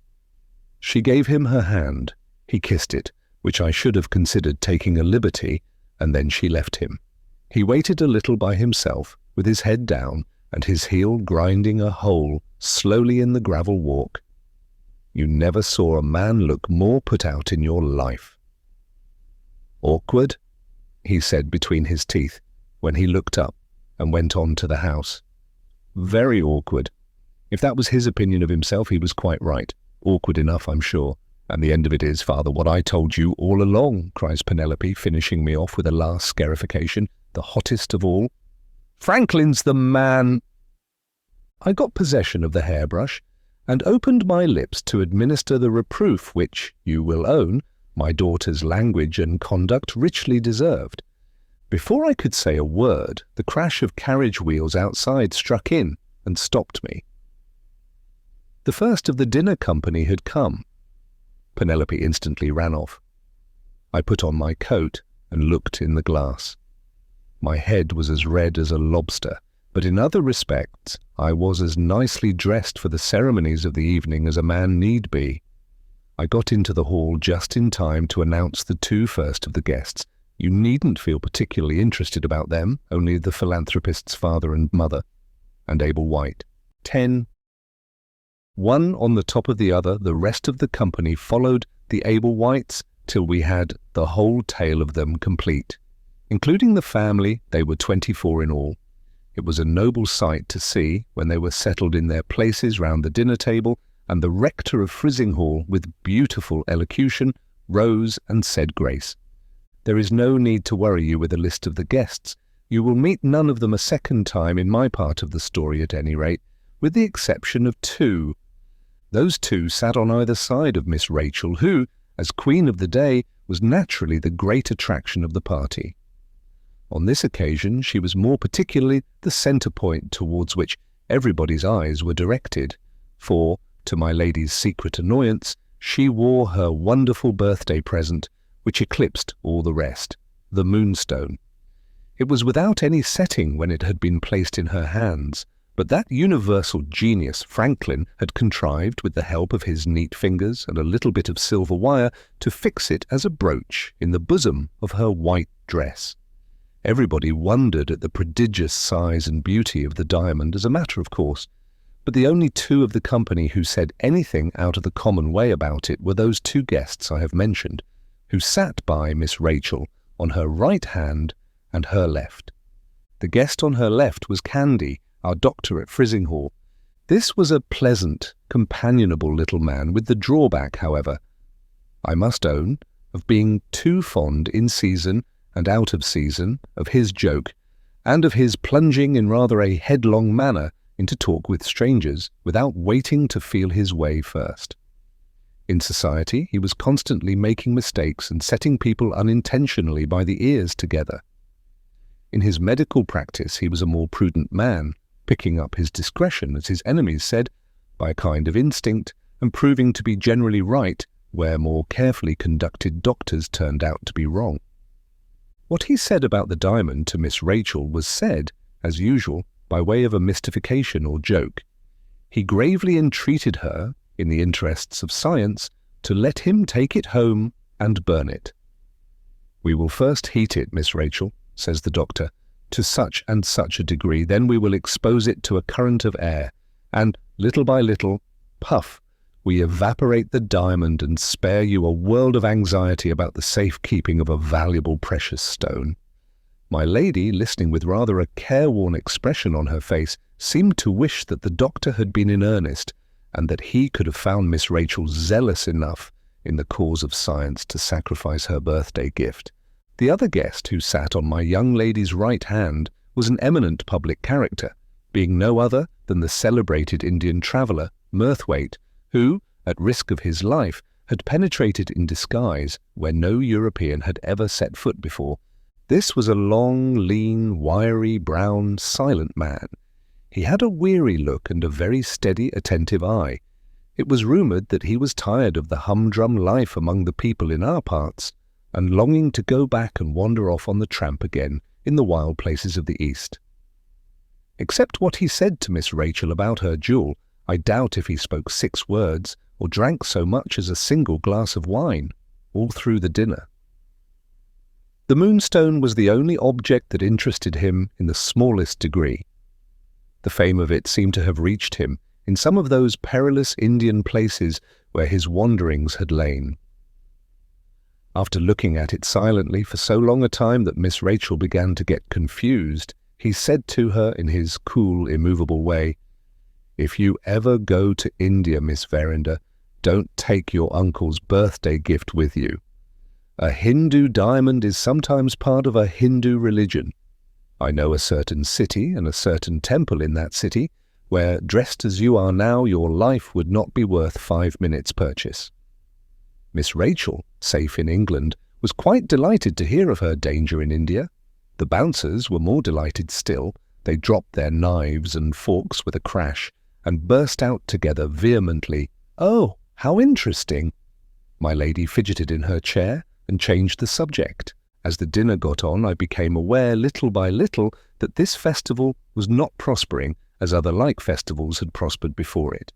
She gave him her hand. He kissed it, which I should have considered taking a liberty, and then she left him. He waited a little by himself, with his head down, and his heel grinding a hole slowly in the gravel walk. You never saw a man look more put out in your life. "Awkward?" he said between his teeth, when he looked up and went on to the house. "Very awkward." If that was his opinion of himself, he was quite right. Awkward enough, I'm sure. "And the end of it is, father, what I told you all along," cries Penelope, finishing me off with a last scarification, the hottest of all. "Franklin's the man." I got possession of the hairbrush and opened my lips to administer the reproof which, you will own, my daughter's language and conduct richly deserved. Before I could say a word, the crash of carriage wheels outside struck in and stopped me. The first of the dinner company had come. Penelope instantly ran off. I put on my coat and looked in the glass. My head was as red as a lobster, but in other respects I was as nicely dressed for the ceremonies of the evening as a man need be. I got into the hall just in time to announce the two first of the guests. You needn't feel particularly interested about them, only the philanthropist's father and mother, and Abel White. 10. One on the top of the other, the rest of the company followed the Abel Whites till we had the whole tale of them complete. Including the family, they were 24 in all. It was a noble sight to see when they were settled in their places round the dinner table, and the rector of Frizinghall, with beautiful elocution, rose and said grace. There is no need to worry you with a list of the guests. You will meet none of them a second time in my part of the story at any rate, with the exception of two. Those two sat on either side of Miss Rachel, who, as queen of the day, was naturally the great attraction of the party. On this occasion she was more particularly the centre point towards which everybody's eyes were directed, for, to my lady's secret annoyance, she wore her wonderful birthday present, which eclipsed all the rest, the Moonstone. It was without any setting when it had been placed in her hands, but that universal genius Franklin had contrived, with the help of his neat fingers and a little bit of silver wire, to fix it as a brooch in the bosom of her white dress. Everybody wondered at the prodigious size and beauty of the diamond as a matter of course, but the only two of the company who said anything out of the common way about it were those two guests I have mentioned, who sat by Miss Rachel on her right hand and her left. The guest on her left was Candy, our doctor at Frizinghall. This was a pleasant, companionable little man, with the drawback, however, I must own, of being too fond in season and out of season of his joke, and of his plunging in rather a headlong manner into talk with strangers without waiting to feel his way first. In society he was constantly making mistakes and setting people unintentionally by the ears together. In his medical practice he was a more prudent man, picking up his discretion, as his enemies said, by a kind of instinct, and proving to be generally right where more carefully conducted doctors turned out to be wrong. What he said about the diamond to Miss Rachel was said, as usual, by way of a mystification or joke. He gravely entreated her, in the interests of science, to let him take it home and burn it. "We will first heat it, Miss Rachel," says the doctor, "to such and such a degree, then we will expose it to a current of air, and, little by little, puff, we evaporate the diamond and spare you a world of anxiety about the safe-keeping of a valuable precious stone." My lady, listening with rather a careworn expression on her face, seemed to wish that the doctor had been in earnest, and that he could have found Miss Rachel zealous enough in the cause of science to sacrifice her birthday gift. The other guest, who sat on my young lady's right hand, was an eminent public character, being no other than the celebrated Indian traveller, Murthwaite, who, at risk of his life, had penetrated in disguise where no European had ever set foot before. This was a long, lean, wiry, brown, silent man. He had a weary look and a very steady, attentive eye. It was rumoured that he was tired of the humdrum life among the people in our parts, and longing to go back and wander off on the tramp again in the wild places of the East. Except what he said to Miss Rachel about her jewel, I doubt if he spoke 6 words or drank so much as a single glass of wine, all through the dinner. The Moonstone was the only object that interested him in the smallest degree. The fame of it seemed to have reached him in some of those perilous Indian places where his wanderings had lain. After looking at it silently for so long a time that Miss Rachel began to get confused, he said to her in his cool, immovable way, "If you ever go to India, Miss Verinder, don't take your uncle's birthday gift with you. A Hindu diamond is sometimes part of a Hindu religion. I know a certain city and a certain temple in that city, where, dressed as you are now, your life would not be worth 5 minutes' purchase. Miss Rachel, safe in England, was quite delighted to hear of her danger in India. The bouncers were more delighted still. They dropped their knives and forks with a crash and burst out together vehemently, "Oh, how interesting!" My lady fidgeted in her chair and changed the subject. As the dinner got on, I became aware little by little that this festival was not prospering as other like festivals had prospered before it.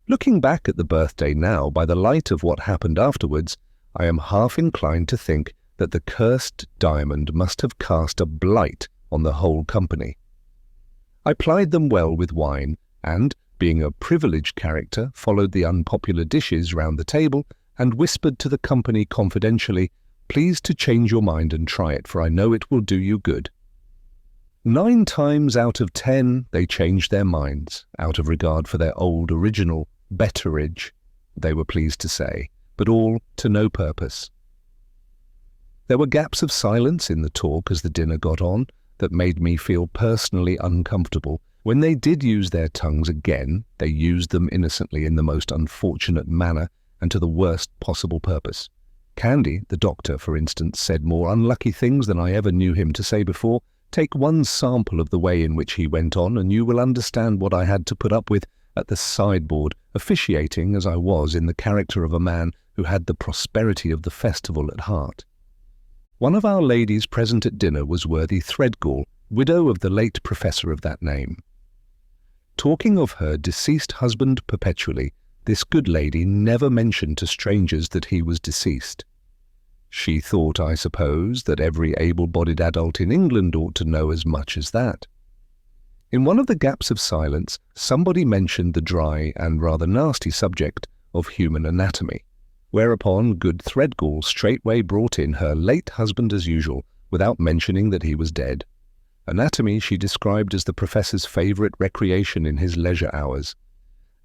Looking back at the birthday now, by the light of what happened afterwards, I am half inclined to think that the cursed diamond must have cast a blight on the whole company. I plied them well with wine, and, being a privileged character, followed the unpopular dishes round the table and whispered to the company confidentially, "Please to change your mind and try it, for I know it will do you good." 9 times out of 10 they changed their minds, out of regard for their old original betterage, they were pleased to say, but all to no purpose. There were gaps of silence in the talk as the dinner got on that made me feel personally uncomfortable. When they did use their tongues again, they used them innocently in the most unfortunate manner and to the worst possible purpose. Candy, the doctor, for instance, said more unlucky things than I ever knew him to say before. Take one sample of the way in which he went on, and you will understand what I had to put up with at the sideboard, officiating as I was in the character of a man who had the prosperity of the festival at heart. One of our ladies present at dinner was worthy Threadgall, widow of the late professor of that name. Talking of her deceased husband perpetually, this good lady never mentioned to strangers that he was deceased. She thought, I suppose, that every able-bodied adult in England ought to know as much as that. In one of the gaps of silence, somebody mentioned the dry and rather nasty subject of human anatomy, whereupon good Threadgall straightway brought in her late husband as usual, without mentioning that he was dead. Anatomy she described as the professor's favourite recreation in his leisure hours.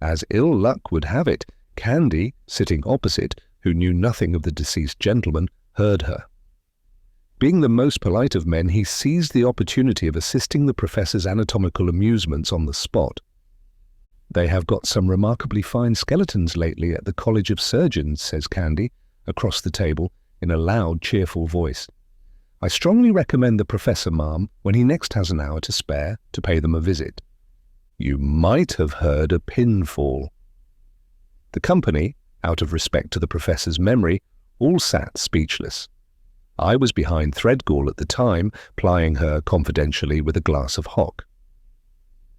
As ill luck would have it, Candy, sitting opposite, who knew nothing of the deceased gentleman, heard her. Being the most polite of men, he seized the opportunity of assisting the professor's anatomical amusements on the spot. "They have got some remarkably fine skeletons lately at the College of Surgeons," says Candy, across the table, in a loud, cheerful voice. "I strongly recommend the professor, ma'am, when he next has an hour to spare, to pay them a visit. You might have heard a pin fall." The company, out of respect to the professor's memory, all sat speechless. I was behind Threadgall at the time, plying her confidentially with a glass of hock.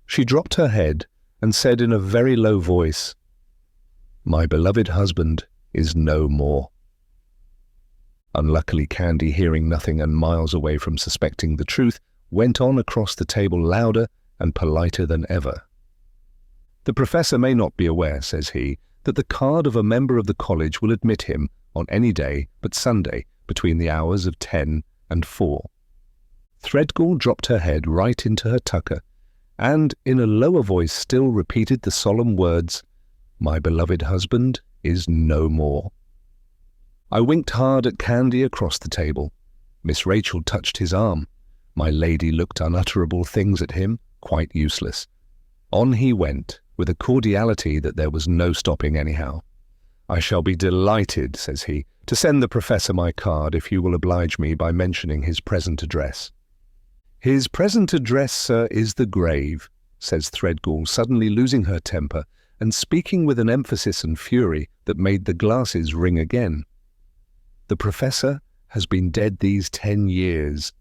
She dropped her head and said in a very low voice, "My beloved husband is no more." Unluckily, Candy, hearing nothing and miles away from suspecting the truth, went on across the table louder and politer than ever. "The professor may not be aware," says he, "that the card of a member of the college will admit him on any day but Sunday between the hours of 10 and 4. Threadgall dropped her head right into her tucker and, in a lower voice still, repeated the solemn words, "My beloved husband is no more." I winked hard at Candy across the table. Miss Rachel touched his arm. My lady looked unutterable things at him, quite useless. On he went, with a cordiality that there was no stopping anyhow. "I shall be delighted," says he, "to send the professor my card if you will oblige me by mentioning his present address." "His present address, sir, is the grave," says Threadgall, suddenly losing her temper and speaking with an emphasis and fury that made the glasses ring again. "The professor has been dead these 10 years.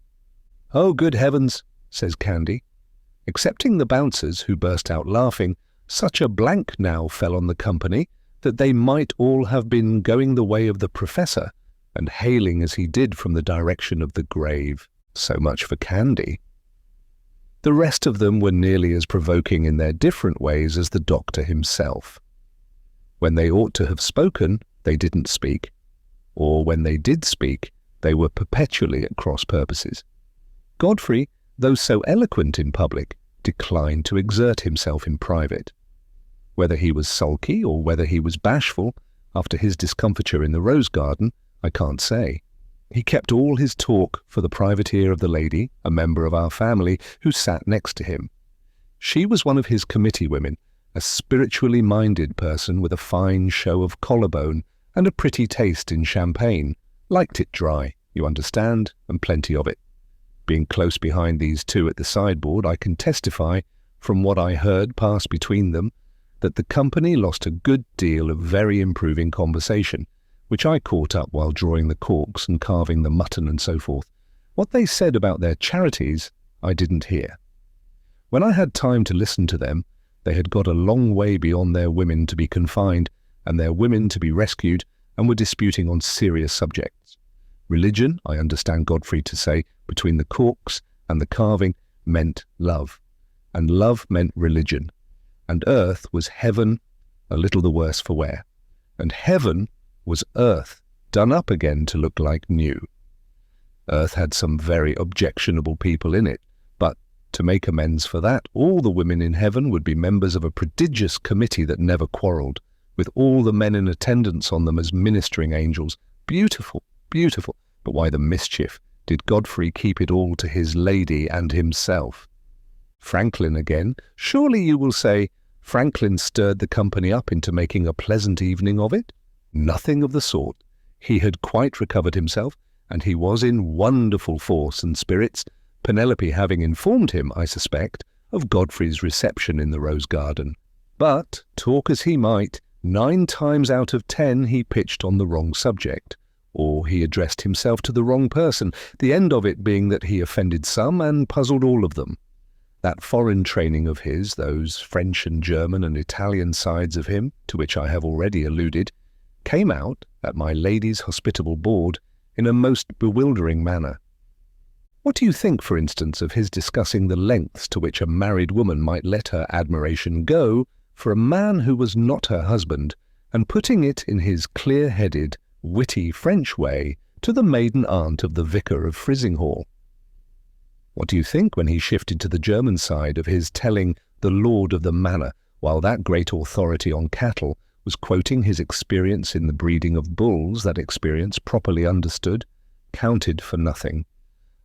"Oh, good heavens," says Candy. Excepting the bouncers, who burst out laughing, such a blank now fell on the company that they might all have been going the way of the professor, and hailing as he did from the direction of the grave. So much for Candy. The rest of them were nearly as provoking in their different ways as the doctor himself. When they ought to have spoken, they didn't speak, or when they did speak, they were perpetually at cross purposes. Godfrey, though so eloquent in public, declined to exert himself in private. Whether he was sulky or whether he was bashful, after his discomfiture in the rose garden, I can't say. He kept all his talk for the private ear of the lady, a member of our family, who sat next to him. She was one of his committee women, a spiritually minded person with a fine show of collarbone and a pretty taste in champagne. Liked it dry, you understand, and plenty of it. Being close behind these two at the sideboard, I can testify, from what I heard pass between them, that the company lost a good deal of very improving conversation, which I caught up while drawing the corks and carving the mutton and so forth. What they said about their charities, I didn't hear. When I had time to listen to them, they had got a long way beyond their women to be confined and their women to be rescued, and were disputing on serious subjects. Religion, I understand Godfrey to say, between the corks and the carving, meant love, and love meant religion, and earth was heaven, a little the worse for wear, and heaven was earth, done up again to look like new. Earth had some very objectionable people in it, but to make amends for that, all the women in heaven would be members of a prodigious committee that never quarrelled, with all the men in attendance on them as ministering angels. Beautiful, beautiful, but why the mischief did Godfrey keep it all to his lady and himself? Franklin again. Surely you will say, Franklin stirred the company up into making a pleasant evening of it? Nothing of the sort. He had quite recovered himself, and he was in wonderful force and spirits, Penelope having informed him, I suspect, of Godfrey's reception in the rose garden. But, talk as he might, 9 times out of 10 he pitched on the wrong subject, or he addressed himself to the wrong person, the end of it being that he offended some and puzzled all of them. That foreign training of his, those French and German and Italian sides of him, to which I have already alluded, came out, at my lady's hospitable board, in a most bewildering manner. What do you think, for instance, of his discussing the lengths to which a married woman might let her admiration go for a man who was not her husband, and putting it in his clear-headed, witty French way to the maiden aunt of the vicar of Frizinghall? What do you think when he shifted to the German side of his telling the lord of the manor, while that great authority on cattle was quoting his experience in the breeding of bulls, that experience, properly understood, counted for nothing,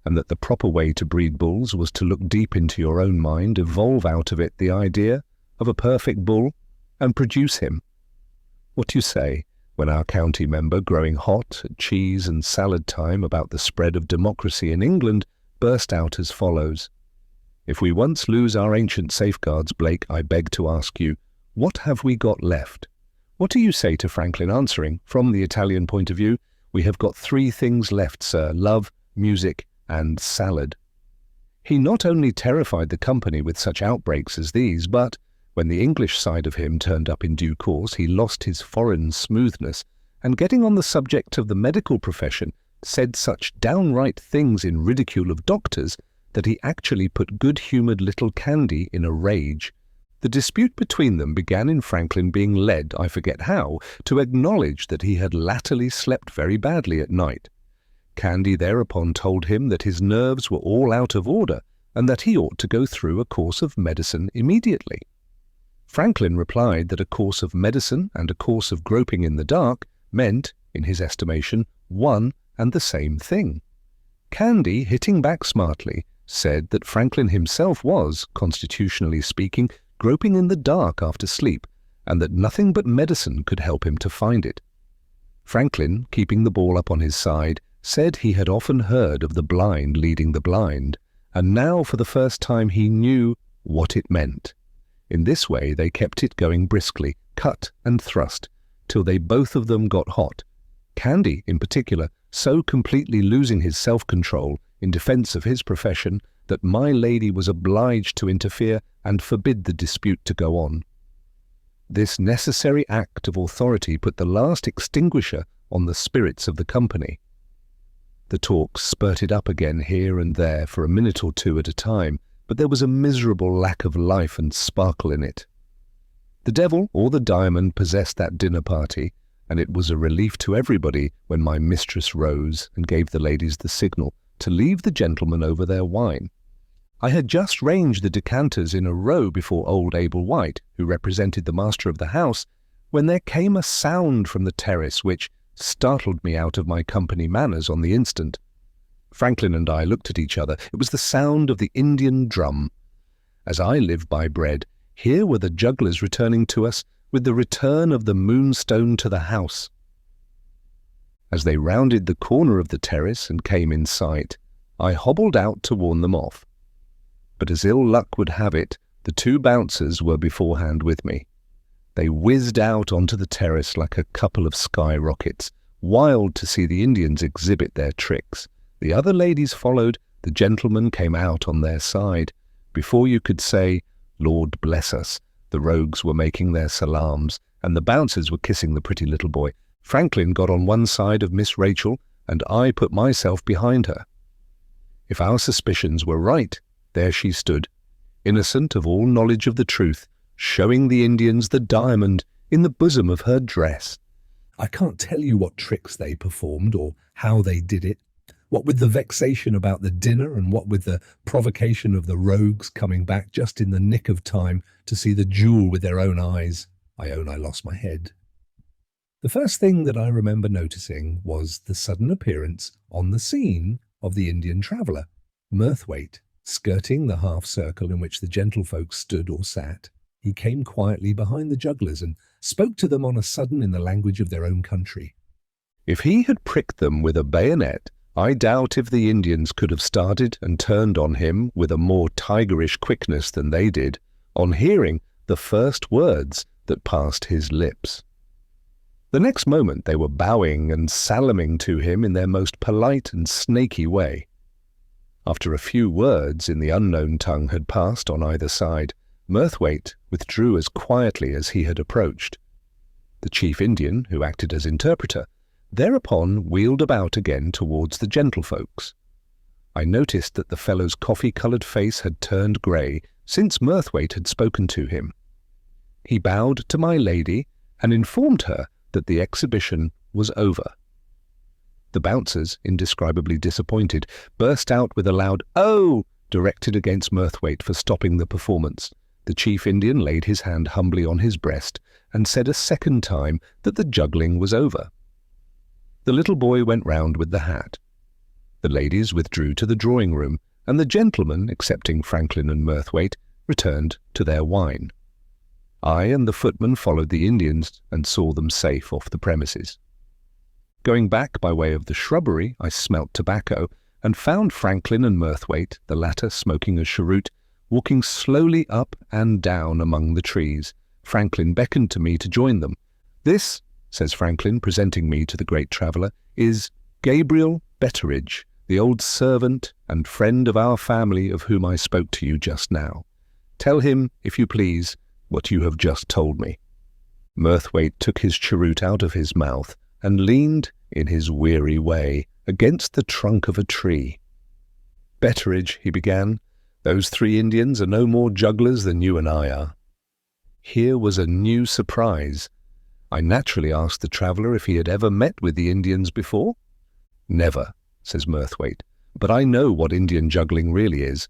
and that the proper way to breed bulls was to look deep into your own mind, evolve out of it the idea of a perfect bull, and produce him? What do you say when our county member, growing hot at cheese and salad time about the spread of democracy in England, burst out as follows: If we once lose our ancient safeguards, Blake, I beg to ask you, what have we got left? What do you say to Franklin answering, from the Italian point of view, we have got 3 things left, sir, love, music, and salad? He not only terrified the company with such outbreaks as these, but, when the English side of him turned up in due course, he lost his foreign smoothness, and getting on the subject of the medical profession, said such downright things in ridicule of doctors that he actually put good-humoured little Candy in a rage. The dispute between them began in Franklin being led, I forget how, to acknowledge that he had latterly slept very badly at night. Candy thereupon told him that his nerves were all out of order, and that he ought to go through a course of medicine immediately. Franklin replied that a course of medicine and a course of groping in the dark meant, in his estimation, one and the same thing. Candy, hitting back smartly, said that Franklin himself was, constitutionally speaking, groping in the dark after sleep, and that nothing but medicine could help him to find it. Franklin, keeping the ball up on his side, said he had often heard of the blind leading the blind, and now for the first time he knew what it meant. In this way they kept it going briskly, cut and thrust, till they both of them got hot. Candy, in particular, so completely losing his self-control in defence of his profession that my lady was obliged to interfere and forbid the dispute to go on. This necessary act of authority put the last extinguisher on the spirits of the company. The talk spurted up again here and there for a minute or 2 at a time, but there was a miserable lack of life and sparkle in it. The devil or the diamond possessed that dinner party, and it was a relief to everybody when my mistress rose and gave the ladies the signal to leave the gentlemen over their wine. I had just ranged the decanters in a row before old Abel White, who represented the master of the house, when there came a sound from the terrace which startled me out of my company manners on the instant. Franklin and I looked at each other. It was the sound of the Indian drum. As I live by bread, here were the jugglers returning to us with the return of the Moonstone to the house. As they rounded the corner of the terrace and came in sight, I hobbled out to warn them off. But as ill luck would have it, the two bouncers were beforehand with me. They whizzed out onto the terrace like a couple of sky rockets, wild to see the Indians exhibit their tricks. The other ladies followed, the gentlemen came out on their side. Before you could say, "Lord bless us," the rogues were making their salams, and the bouncers were kissing the pretty little boy. Franklin got on one side of Miss Rachel, and I put myself behind her. If our suspicions were right, there she stood, innocent of all knowledge of the truth, showing the Indians the diamond in the bosom of her dress. I can't tell you what tricks they performed or how they did it, what with the vexation about the dinner and what with the provocation of the rogues coming back just in the nick of time to see the jewel with their own eyes. I own I lost my head. The first thing that I remember noticing was the sudden appearance on the scene of the Indian traveller, Murthwaite, skirting the half-circle in which the gentlefolk stood or sat. He came quietly behind the jugglers and spoke to them on a sudden in the language of their own country. If he had pricked them with a bayonet, I doubt if the Indians could have started and turned on him with a more tigerish quickness than they did on hearing the first words that passed his lips. The next moment they were bowing and salaming to him in their most polite and snaky way. After a few words in the unknown tongue had passed on either side, Murthwaite withdrew as quietly as he had approached. The chief Indian, who acted as interpreter, thereupon wheeled about again towards the gentlefolks. I noticed that the fellow's coffee-coloured face had turned grey since Murthwaite had spoken to him. He bowed to my lady and informed her that the exhibition was over. The bouncers, indescribably disappointed, burst out with a loud "Oh!" directed against Murthwaite for stopping the performance. The chief Indian laid his hand humbly on his breast and said a second time that the juggling was over. The little boy went round with the hat. The ladies withdrew to the drawing-room, and the gentlemen, excepting Franklin and Murthwaite, returned to their wine. I and the footman followed the Indians and saw them safe off the premises. Going back by way of the shrubbery, I smelt tobacco and found Franklin and Murthwaite, the latter smoking a cheroot, walking slowly up and down among the trees. Franklin beckoned to me to join them. "This," says Franklin, presenting me to the great traveller, "is Gabriel Betteridge, the old servant and friend of our family of whom I spoke to you just now. Tell him, if you please, what you have just told me." Murthwaite took his cheroot out of his mouth and leaned, in his weary way, against the trunk of a tree. "Betteridge," he began, "those three Indians are no more jugglers than you and I are." Here was a new surprise. I naturally asked the traveller if he had ever met with the Indians before. "Never," says Murthwaite, "but I know what Indian juggling really is.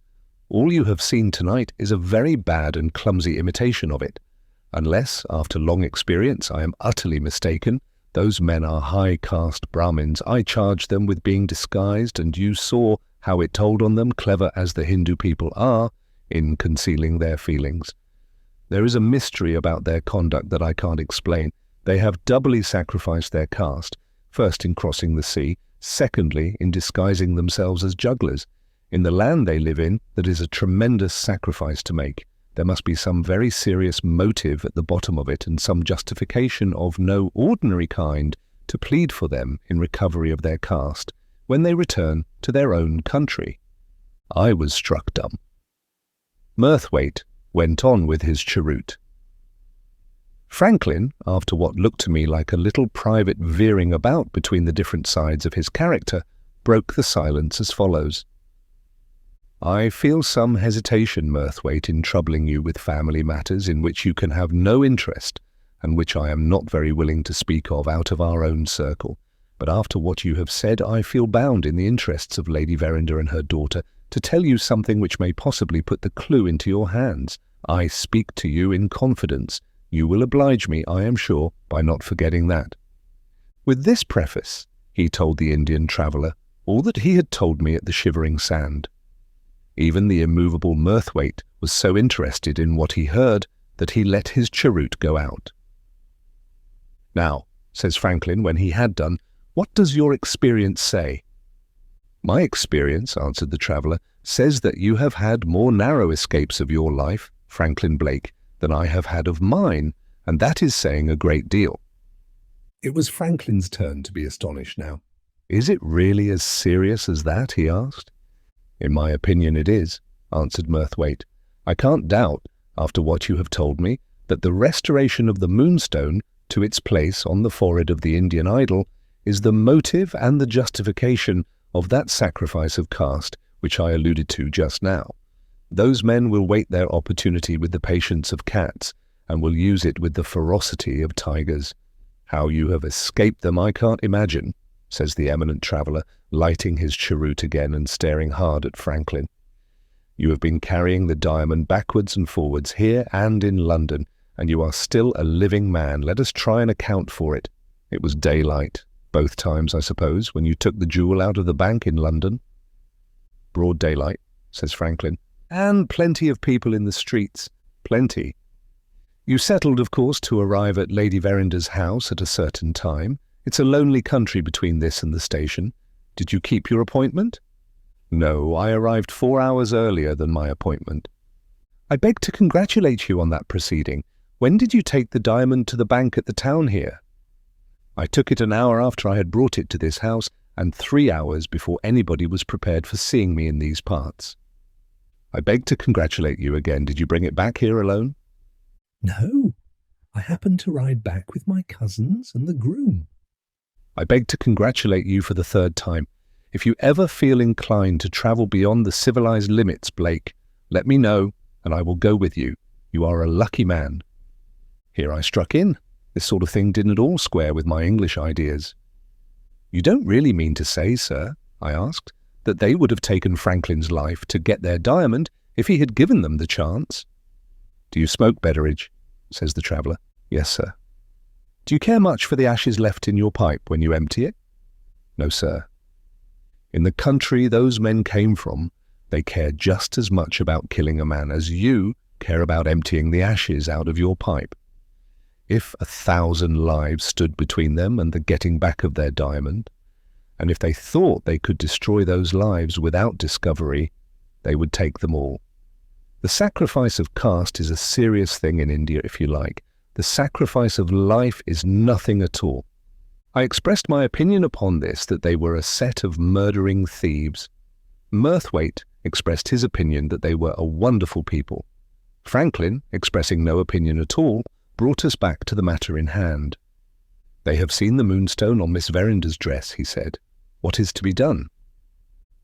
All you have seen tonight is a very bad and clumsy imitation of it. Unless, after long experience, I am utterly mistaken, those men are high-caste Brahmins. I charge them with being disguised, and you saw how it told on them, clever as the Hindu people are, in concealing their feelings. There is a mystery about their conduct that I can't explain. They have doubly sacrificed their caste, first in crossing the sea, secondly in disguising themselves as jugglers. In the land they live in, that is a tremendous sacrifice to make. There must be some very serious motive at the bottom of it, and some justification of no ordinary kind to plead for them in recovery of their caste when they return to their own country." I was struck dumb. Murthwaite went on with his cheroot. Franklin, after what looked to me like a little private veering about between the different sides of his character, broke the silence as follows. "I feel some hesitation, Murthwaite, in troubling you with family matters in which you can have no interest, and which I am not very willing to speak of out of our own circle. But after what you have said, I feel bound in the interests of Lady Verinder and her daughter to tell you something which may possibly put the clue into your hands. I speak to you in confidence. You will oblige me, I am sure, by not forgetting that." With this preface, he told the Indian traveller all that he had told me at the Shivering Sand. Even the immovable Murthwaite was so interested in what he heard that he let his cheroot go out. "Now," says Franklin when he had done, "what does your experience say?" "My experience," answered the traveller, "says that you have had more narrow escapes of your life, Franklin Blake, than I have had of mine, and that is saying a great deal." It was Franklin's turn to be astonished now. "Is it really as serious as that?" he asked. "In my opinion it is," answered Murthwaite. "I can't doubt, after what you have told me, that the restoration of the Moonstone to its place on the forehead of the Indian idol is the motive and the justification of that sacrifice of caste which I alluded to just now. Those men will wait their opportunity with the patience of cats, and will use it with the ferocity of tigers. How you have escaped them I can't imagine," says the eminent traveller, lighting his cheroot again and staring hard at Franklin. "You have been carrying the diamond backwards and forwards here and in London, and you are still a living man. Let us try and account for it. It was daylight, both times, I suppose, when you took the jewel out of the bank in London?" "Broad daylight," says Franklin. "And plenty of people in the streets. Plenty. You settled, of course, to arrive at Lady Verinder's house at a certain time. It's a lonely country between this and the station. Did you keep your appointment?" "No, I arrived 4 hours earlier than my appointment." "I beg to congratulate you on that proceeding. When did you take the diamond to the bank at the town here?" "I took it an hour after I had brought it to this house, and 3 hours before anybody was prepared for seeing me in these parts." "I beg to congratulate you again. Did you bring it back here alone?" "No, I happened to ride back with my cousins and the groom." "I beg to congratulate you for the third time. If you ever feel inclined to travel beyond the civilized limits, Blake, let me know, and I will go with you. You are a lucky man." Here I struck in. This sort of thing didn't at all square with my English ideas. "You don't really mean to say, sir," I asked, "that they would have taken Franklin's life to get their diamond if he had given them the chance?" "Do you smoke, Betteridge?" says the traveller. "Yes, sir." "Do you care much for the ashes left in your pipe when you empty it?" "No, sir." "In the country those men came from, they care just as much about killing a man as you care about emptying the ashes out of your pipe. If 1,000 lives stood between them and the getting back of their diamond, and if they thought they could destroy those lives without discovery, they would take them all. The sacrifice of caste is a serious thing in India, if you like. The sacrifice of life is nothing at all. I expressed my opinion upon this, that they were a set of murdering thieves. Murthwaite expressed his opinion that they were a wonderful people. Franklin, expressing no opinion at all, brought us back to the matter in hand. "They have seen the Moonstone on Miss Verinder's dress," he said. "What is to be done?"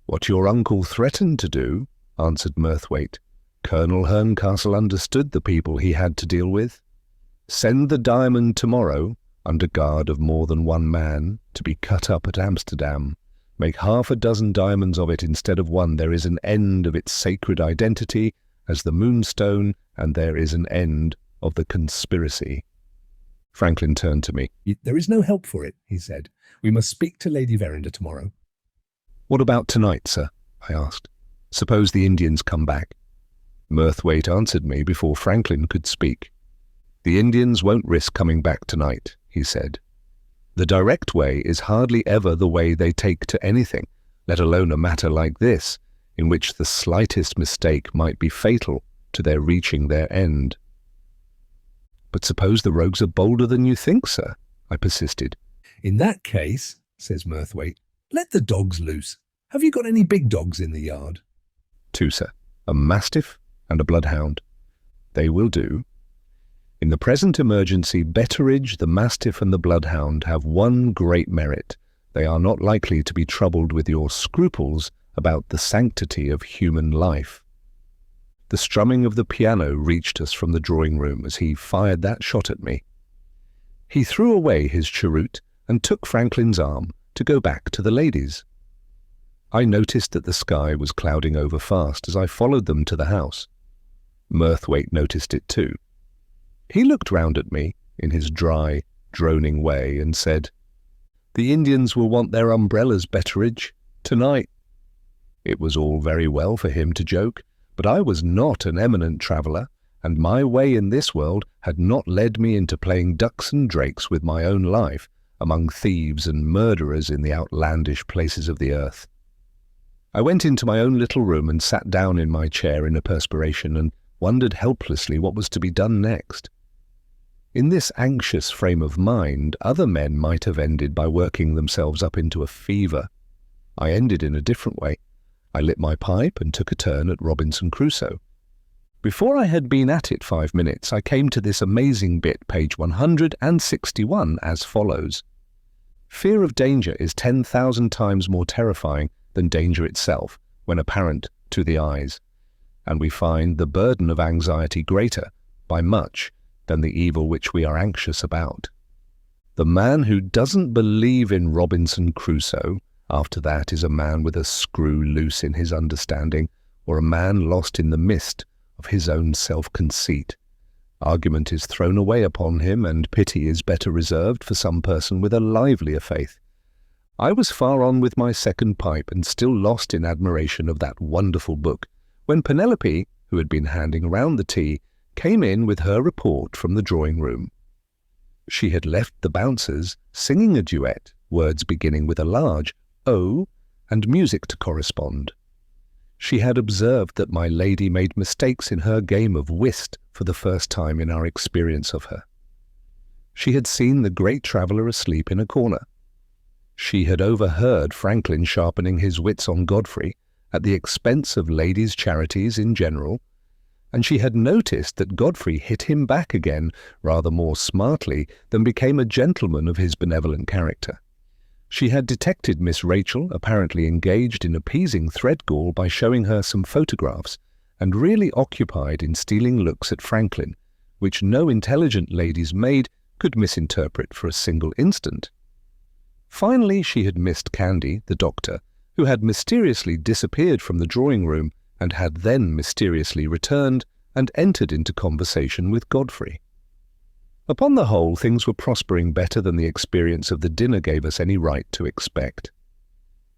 "What your uncle threatened to do," answered Murthwaite. "Colonel Herncastle understood the people he had to deal with. Send the diamond tomorrow, under guard of more than one man, to be cut up at Amsterdam. Make 6 diamonds of it instead of one. There is an end of its sacred identity as the Moonstone, and there is an end of the conspiracy." Franklin turned to me. "There is no help for it," he said. "We must speak to Lady Verinder tomorrow." "What about tonight, sir?" I asked. "Suppose the Indians come back?" Murthwaite answered me before Franklin could speak. "The Indians won't risk coming back tonight," he said. "The direct way is hardly ever the way they take to anything, let alone a matter like this, in which the slightest mistake might be fatal to their reaching their end." "But suppose the rogues are bolder than you think, sir?" I persisted. "In that case," says Murthwaite, "let the dogs loose. Have you got any big dogs in the yard?" "2, sir. A mastiff and a bloodhound. They will do. In the present emergency, Betteridge, the mastiff and the bloodhound have one great merit. They are not likely to be troubled with your scruples about the sanctity of human life." The strumming of the piano reached us from the drawing-room as he fired that shot at me. He threw away his cheroot and took Franklin's arm to go back to the ladies. I noticed that the sky was clouding over fast as I followed them to the house. Murthwaite noticed it too. He looked round at me in his dry, droning way and said, "The Indians will want their umbrellas, Betteridge, tonight." It was all very well for him to joke, but I was not an eminent traveller, and my way in this world had not led me into playing ducks and drakes with my own life among thieves and murderers in the outlandish places of the earth. I went into my own little room and sat down in my chair in a perspiration and wondered helplessly what was to be done next. In this anxious frame of mind, other men might have ended by working themselves up into a fever. I ended in a different way. I lit my pipe and took a turn at Robinson Crusoe. Before I had been at it 5 minutes, I came to this amazing bit, page 161, as follows. Fear of danger is 10,000 times more terrifying than danger itself when apparent to the eyes, and we find the burden of anxiety greater, by much, than the evil which we are anxious about. The man who doesn't believe in Robinson Crusoe after that is a man with a screw loose in his understanding, or a man lost in the mist of his own self-conceit. Argument is thrown away upon him, and pity is better reserved for some person with a livelier faith. I was far on with my second pipe, and still lost in admiration of that wonderful book, when Penelope, who had been handing round the tea, came in with her report from the drawing-room. She had left the bouncers singing a duet, words beginning with a large O, and music to correspond. She had observed that my lady made mistakes in her game of whist for the first time in our experience of her. She had seen the great traveller asleep in a corner. She had overheard Franklin sharpening his wits on Godfrey at the expense of ladies' charities in general, and she had noticed that Godfrey hit him back again rather more smartly than became a gentleman of his benevolent character. She had detected Miss Rachel apparently engaged in appeasing Threadgall by showing her some photographs, and really occupied in stealing looks at Franklin, which no intelligent lady's maid could misinterpret for a single instant. Finally, she had missed Candy, the doctor, who had mysteriously disappeared from the drawing-room and had then mysteriously returned and entered into conversation with Godfrey. Upon the whole, things were prospering better than the experience of the dinner gave us any right to expect.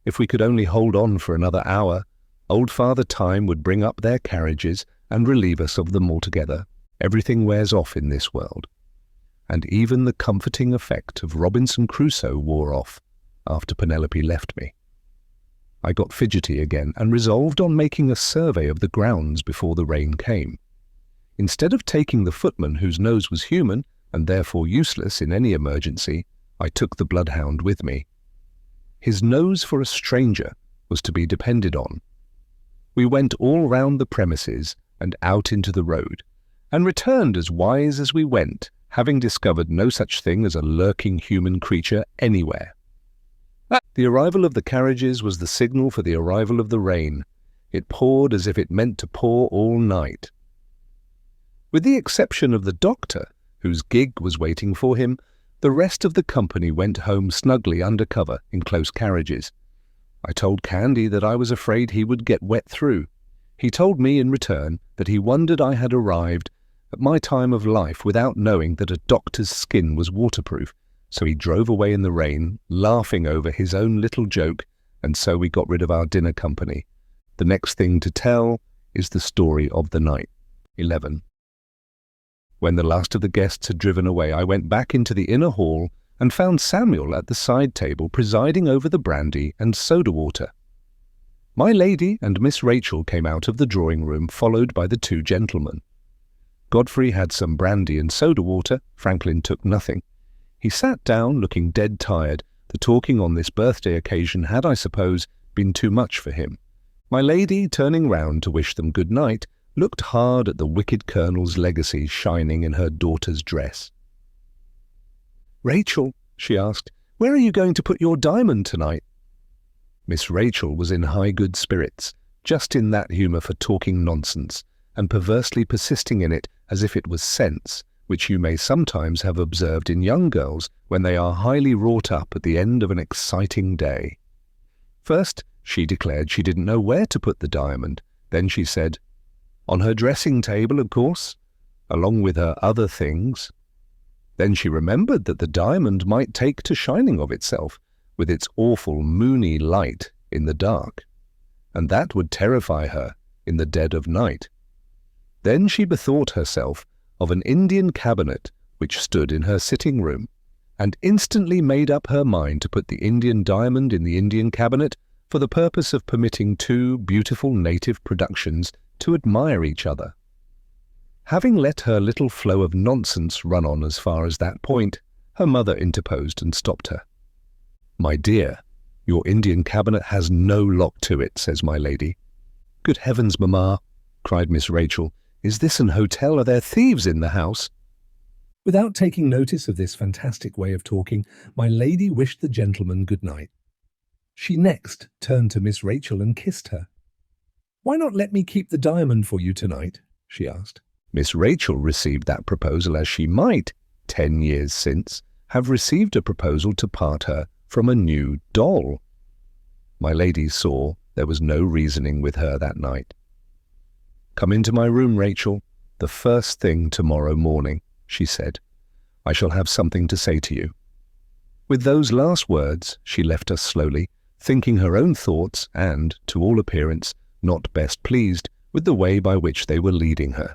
If we could only hold on for another hour, old Father Time would bring up their carriages and relieve us of them altogether. Everything wears off in this world, and even the comforting effect of Robinson Crusoe wore off after Penelope left me. I got fidgety again and resolved on making a survey of the grounds before the rain came. Instead of taking the footman whose nose was human, and therefore useless in any emergency, I took the bloodhound with me. His nose for a stranger was to be depended on. We went all round the premises and out into the road, and returned as wise as we went, having discovered no such thing as a lurking human creature anywhere. The arrival of the carriages was the signal for the arrival of the rain. It poured as if it meant to pour all night. With the exception of the doctor, whose gig was waiting for him, the rest of the company went home snugly under cover in close carriages. I told Candy that I was afraid he would get wet through. He told me in return that he wondered I had arrived at my time of life without knowing that a doctor's skin was waterproof, so he drove away in the rain, laughing over his own little joke, and so we got rid of our dinner company. The next thing to tell is the story of the night. 11. When the last of the guests had driven away, I went back into the inner hall and found Samuel at the side table presiding over the brandy and soda water. My lady and Miss Rachel came out of the drawing-room, followed by the two gentlemen. Godfrey had some brandy and soda water. Franklin took nothing. He sat down, looking dead tired. The talking on this birthday occasion had, I suppose, been too much for him. My lady, turning round to wish them good night, looked hard at the wicked colonel's legacy shining in her daughter's dress. "Rachel," she asked, "where are you going to put your diamond tonight?" Miss Rachel was in high good spirits, just in that humour for talking nonsense, and perversely persisting in it as if it was sense, which you may sometimes have observed in young girls when they are highly wrought up at the end of an exciting day. First, she declared she didn't know where to put the diamond. Then she said, "On her dressing table, of course, along with her other things." Then she remembered that the diamond might take to shining of itself, with its awful moony light in the dark. and that would terrify her in the dead of night. Then she bethought herself of an Indian cabinet which stood in her sitting room, and instantly made up her mind to put the Indian diamond in the Indian cabinet for the purpose of permitting two beautiful native productions to admire each other. Having let her little flow of nonsense run on as far as that point, her mother interposed and stopped her. "My dear, your Indian cabinet has no lock to it," says my lady. "Good heavens, mamma," cried Miss Rachel, "is this an hotel? Are there thieves in the house?" Without taking notice of this fantastic way of talking, my lady wished the gentleman good night. She next turned to Miss Rachel and kissed her. "Why not let me keep the diamond for you tonight?" she asked. Miss Rachel received that proposal as she might, 10 years since, have received a proposal to part her from a new doll. My lady saw there was no reasoning with her that night. "Come into my room, Rachel, the first thing tomorrow morning," she said. "I shall have something to say to you." With those last words, she left us slowly, thinking her own thoughts and, to all appearance, not best pleased with the way by which they were leading her.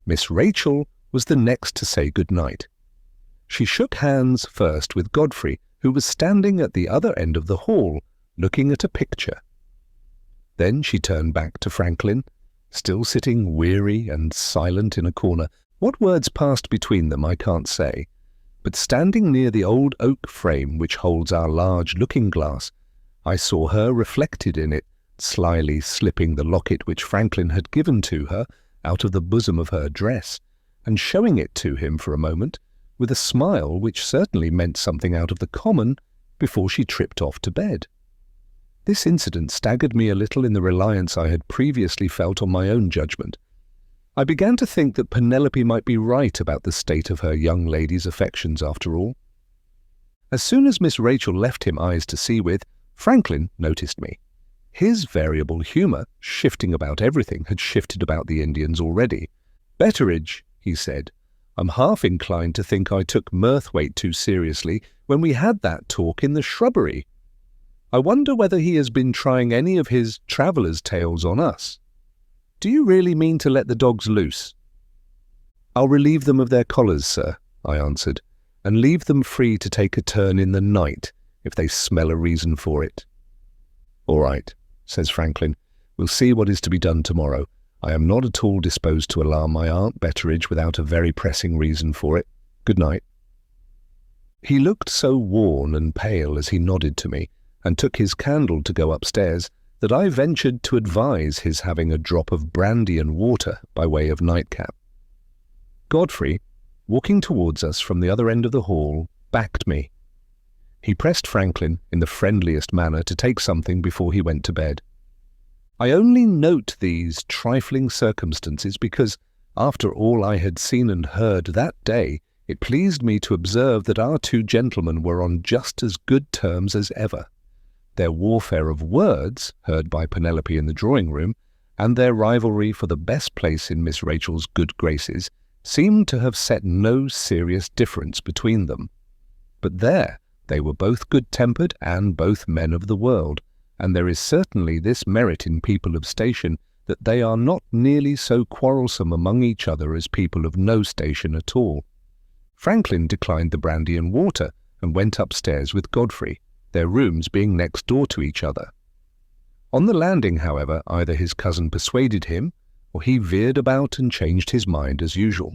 Miss Rachel was the next to say good night. She shook hands first with Godfrey, who was standing at the other end of the hall, looking at a picture. Then she turned back to Franklin, still sitting weary and silent in a corner. What words passed between them I can't say, but standing near the old oak frame which holds our large looking-glass, I saw her reflected in it, slyly slipping the locket which Franklin had given to her out of the bosom of her dress, and showing it to him for a moment, with a smile which certainly meant something out of the common, before she tripped off to bed. This incident staggered me a little in the reliance I had previously felt on my own judgment. I began to think that Penelope might be right about the state of her young lady's affections after all. As soon as Miss Rachel left him eyes to see with, Franklin noticed me. His variable humour, shifting about everything, had shifted about the Indians already. "Betteridge," he said, "I'm half inclined to think I took Mirthwaite too seriously when we had that talk in the shrubbery. I wonder whether he has been trying any of his traveller's tales on us. Do you really mean to let the dogs loose?" "I'll relieve them of their collars, sir," I answered, "and leave them free to take a turn in the night if they smell a reason for it." "All right," says Franklin. "We'll see what is to be done tomorrow. I am not at all disposed to alarm my Aunt Betteridge without a very pressing reason for it. Good night." He looked so worn and pale as he nodded to me, and took his candle to go upstairs, that I ventured to advise his having a drop of brandy and water by way of nightcap. Godfrey, walking towards us from the other end of the hall, backed me. He pressed Franklin in the friendliest manner to take something before he went to bed. I only note these trifling circumstances because, after all I had seen and heard that day, it pleased me to observe that our two gentlemen were on just as good terms as ever. Their warfare of words, heard by Penelope in the drawing-room, and their rivalry for the best place in Miss Rachel's good graces seemed to have set no serious difference between them. But there, they were both good-tempered and both men of the world, and there is certainly this merit in people of station, that they are not nearly so quarrelsome among each other as people of no station at all. Franklin declined the brandy and water, and went upstairs with Godfrey, their rooms being next door to each other. On the landing, however, either his cousin persuaded him, or he veered about and changed his mind as usual.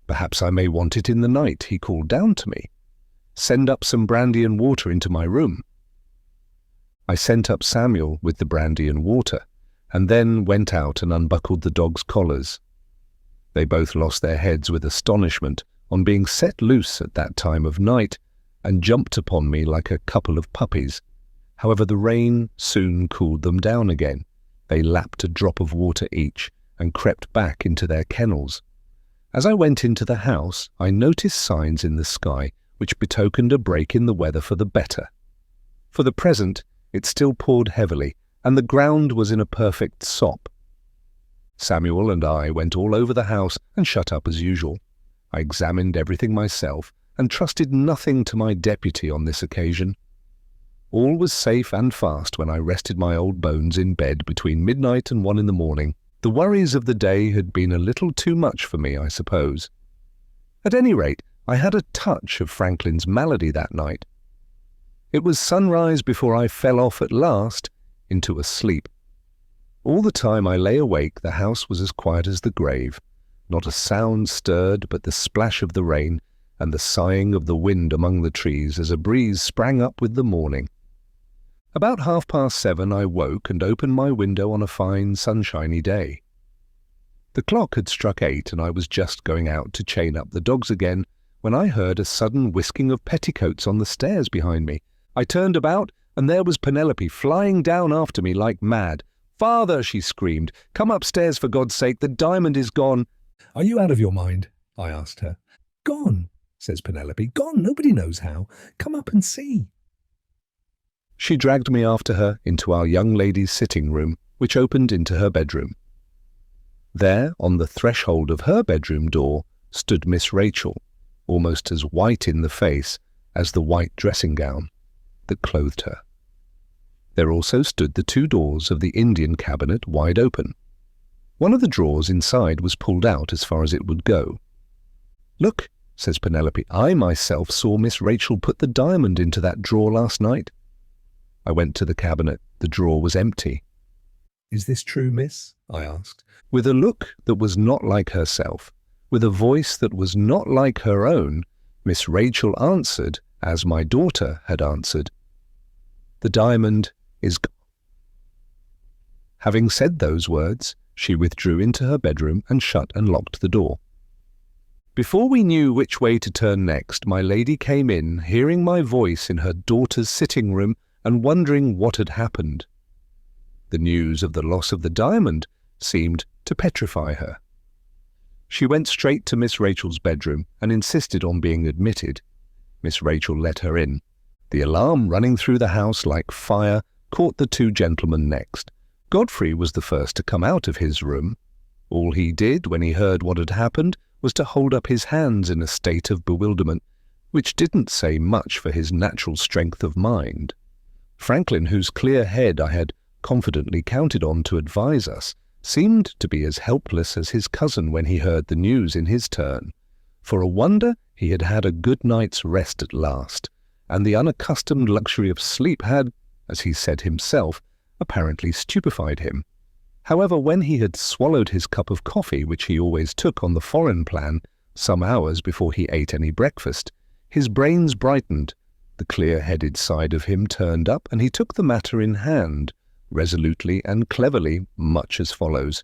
"Perhaps I may want it in the night," he called down to me. "Send up some brandy and water into my room." I sent up Samuel with the brandy and water, and then went out and unbuckled the dogs' collars. They both lost their heads with astonishment on being set loose at that time of night, and jumped upon me like a couple of puppies. However, the rain soon cooled them down again. They lapped a drop of water each, and crept back into their kennels. As I went into the house, I noticed signs in the sky which betokened a break in the weather for the better. For the present, it still poured heavily, and the ground was in a perfect sop. Samuel and I went all over the house and shut up as usual. I examined everything myself, and trusted nothing to my deputy on this occasion. All was safe and fast when I rested my old bones in bed between midnight and 1 in the morning. The worries of the day had been a little too much for me, I suppose. At any rate, I had a touch of Franklin's malady that night. It was sunrise before I fell off at last into a sleep. All the time I lay awake, the house was as quiet as the grave. Not a sound stirred but the splash of the rain and the sighing of the wind among the trees as a breeze sprang up with the morning. About 7:30 I woke and opened my window on a fine sunshiny day. The clock had struck 8 and I was just going out to chain up the dogs again when I heard a sudden whisking of petticoats on the stairs behind me. I turned about and there was Penelope flying down after me like mad. "Father," she screamed, "come upstairs for God's sake, the diamond is gone." "Are you out of your mind?" I asked her. "Gone," says Penelope. "Gone, nobody knows how. Come up and see." She dragged me after her into our young lady's sitting room, which opened into her bedroom. There, on the threshold of her bedroom door, stood Miss Rachel, almost as white in the face as the white dressing gown that clothed her. There also stood the 2 doors of the Indian cabinet wide open. One of the drawers inside was pulled out as far as it would go. "Look," says Penelope, "I myself saw Miss Rachel put the diamond into that drawer last night." I went to the cabinet. The drawer was empty. "Is this true, miss?" I asked. With a look that was not like herself, with a voice that was not like her own, Miss Rachel answered as my daughter had answered. "The diamond is gone." Having said those words, she withdrew into her bedroom and shut and locked the door. Before we knew which way to turn next, my lady came in, hearing my voice in her daughter's sitting room and wondering what had happened. The news of the loss of the diamond seemed to petrify her. She went straight to Miss Rachel's bedroom and insisted on being admitted. Miss Rachel let her in. The alarm running through the house like fire caught the 2 gentlemen next. Godfrey was the first to come out of his room. All he did when he heard what had happened was to hold up his hands in a state of bewilderment, which didn't say much for his natural strength of mind. Franklin, whose clear head I had confidently counted on to advise us, seemed to be as helpless as his cousin when he heard the news in his turn. For a wonder, he had had a good night's rest at last, and the unaccustomed luxury of sleep had, as he said himself, apparently stupefied him. However, when he had swallowed his cup of coffee, which he always took on the foreign plan, some hours before he ate any breakfast, his brains brightened, the clear-headed side of him turned up, and he took the matter in hand, resolutely and cleverly, much as follows.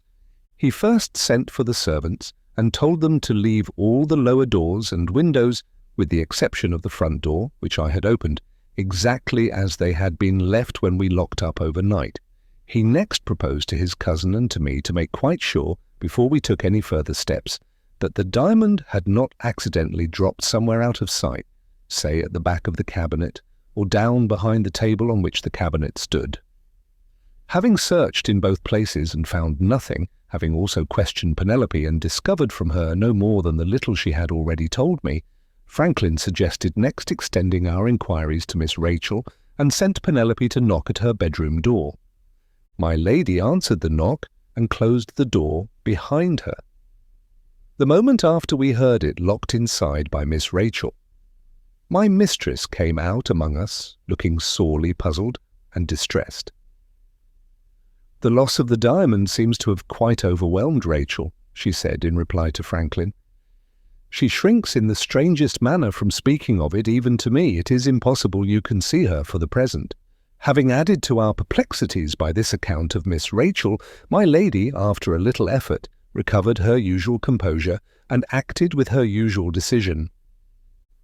He first sent for the servants and told them to leave all the lower doors and windows, with the exception of the front door, which I had opened, exactly as they had been left when we locked up overnight. He next proposed to his cousin and to me to make quite sure, before we took any further steps, that the diamond had not accidentally dropped somewhere out of sight, say at the back of the cabinet, or down behind the table on which the cabinet stood. Having searched in both places and found nothing, having also questioned Penelope and discovered from her no more than the little she had already told me, Franklin suggested next extending our inquiries to Miss Rachel and sent Penelope to knock at her bedroom door. My lady answered the knock and closed the door behind her. The moment after we heard it locked inside by Miss Rachel. My mistress came out among us, looking sorely puzzled and distressed. "The loss of the diamond seems to have quite overwhelmed Rachel," she said in reply to Franklin. "She shrinks in the strangest manner from speaking of it even to me. It is impossible you can see her for the present." Having added to our perplexities by this account of Miss Rachel, my lady, after a little effort, recovered her usual composure and acted with her usual decision.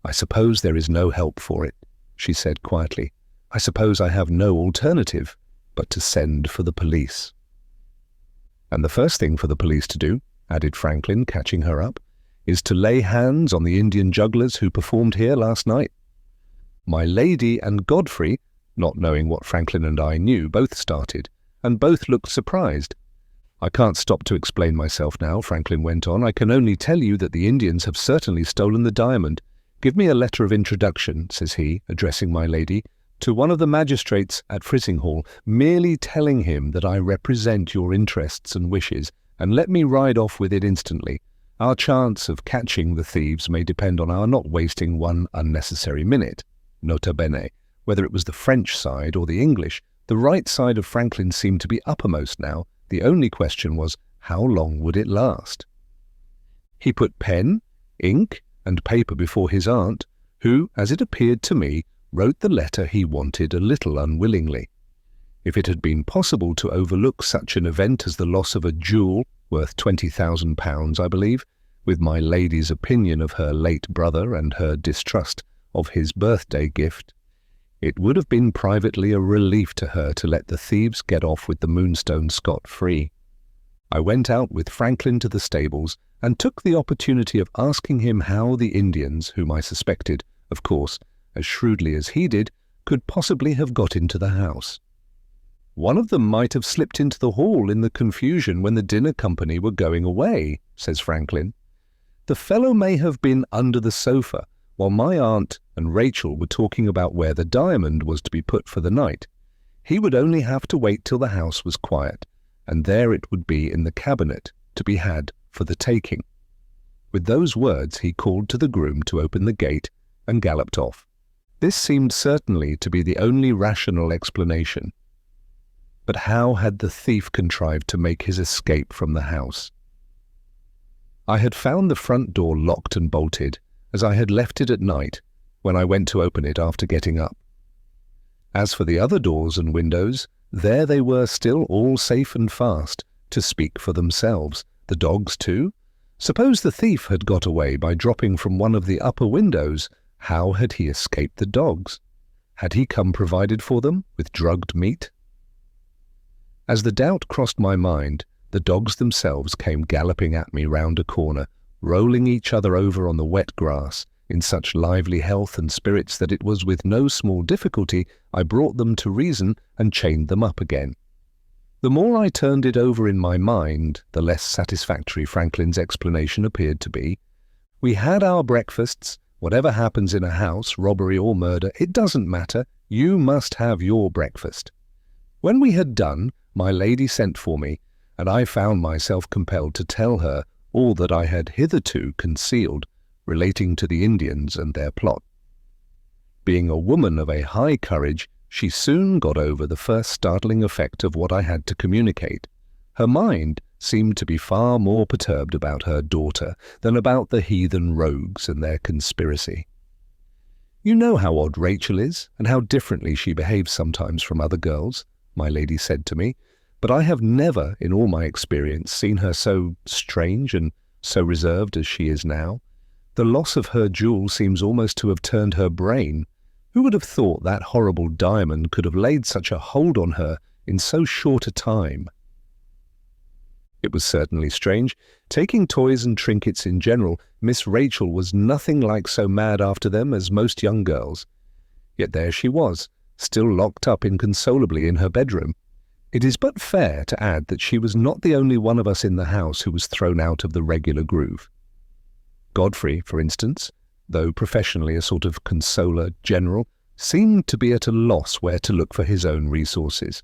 "I suppose there is no help for it," she said quietly. "I suppose I have no alternative but to send for the police." "And the first thing for the police to do," added Franklin, catching her up, "is to lay hands on the Indian jugglers who performed here last night." My lady and Godfrey, not knowing what Franklin and I knew, both started, and both looked surprised. "I can't stop to explain myself now," Franklin went on. "I can only tell you that the Indians have certainly stolen the diamond. Give me a letter of introduction," says he, addressing my lady, to one of the magistrates at Frizinghall, merely telling him that I represent your interests and wishes, and let me ride off with it instantly. Our chance of catching the thieves may depend on our not wasting one unnecessary minute. Nota bene, whether it was the French side or the English, the right side of Franklin seemed to be uppermost now. The only question was, how long would it last? He put pen, ink, and paper before his aunt, who, as it appeared to me, wrote the letter he wanted a little unwillingly. If it had been possible to overlook such an event as the loss of a jewel worth £20,000, I believe, with my lady's opinion of her late brother and her distrust of his birthday gift, it would have been privately a relief to her to let the thieves get off with the Moonstone scot-free. I went out with Franklin to the stables and took the opportunity of asking him how the Indians, whom I suspected, of course, as shrewdly as he did, could possibly have got into the house. One of them might have slipped into the hall in the confusion when the dinner company were going away, says Franklin. The fellow may have been under the sofa while my aunt and Rachel were talking about where the diamond was to be put for the night. He would only have to wait till the house was quiet, and there it would be in the cabinet, to be had for the taking. With those words he called to the groom to open the gate and galloped off. This seemed certainly to be the only rational explanation. But how had the thief contrived to make his escape from the house? I had found the front door locked and bolted, as I had left it at night when I went to open it after getting up. As for the other doors and windows, there they were still all safe and fast, to speak for themselves. The dogs too? Suppose the thief had got away by dropping from one of the upper windows, how had he escaped the dogs? Had he come provided for them with drugged meat? As the doubt crossed my mind, the dogs themselves came galloping at me round a corner, rolling each other over on the wet grass, in such lively health and spirits that it was with no small difficulty I brought them to reason and chained them up again. The more I turned it over in my mind, the less satisfactory Franklin's explanation appeared to be. We had our breakfasts. Whatever happens in a house, robbery or murder, it doesn't matter. You must have your breakfast. When we had done, my lady sent for me, and I found myself compelled to tell her all that I had hitherto concealed relating to the Indians and their plot. Being a woman of a high courage, she soon got over the first startling effect of what I had to communicate. Her mind seemed to be far more perturbed about her daughter than about the heathen rogues and their conspiracy. You know how odd Rachel is, and how differently she behaves sometimes from other girls, my lady said to me, but I have never, in all my experience, seen her so strange and so reserved as she is now. The loss of her jewel seems almost to have turned her brain. Who would have thought that horrible diamond could have laid such a hold on her in so short a time? It was certainly strange. Taking toys and trinkets in general, Miss Rachel was nothing like so mad after them as most young girls. Yet there she was, still locked up inconsolably in her bedroom. It is but fair to add that she was not the only one of us in the house who was thrown out of the regular groove. Godfrey, for instance, though professionally a sort of consoler general, seemed to be at a loss where to look for his own resources.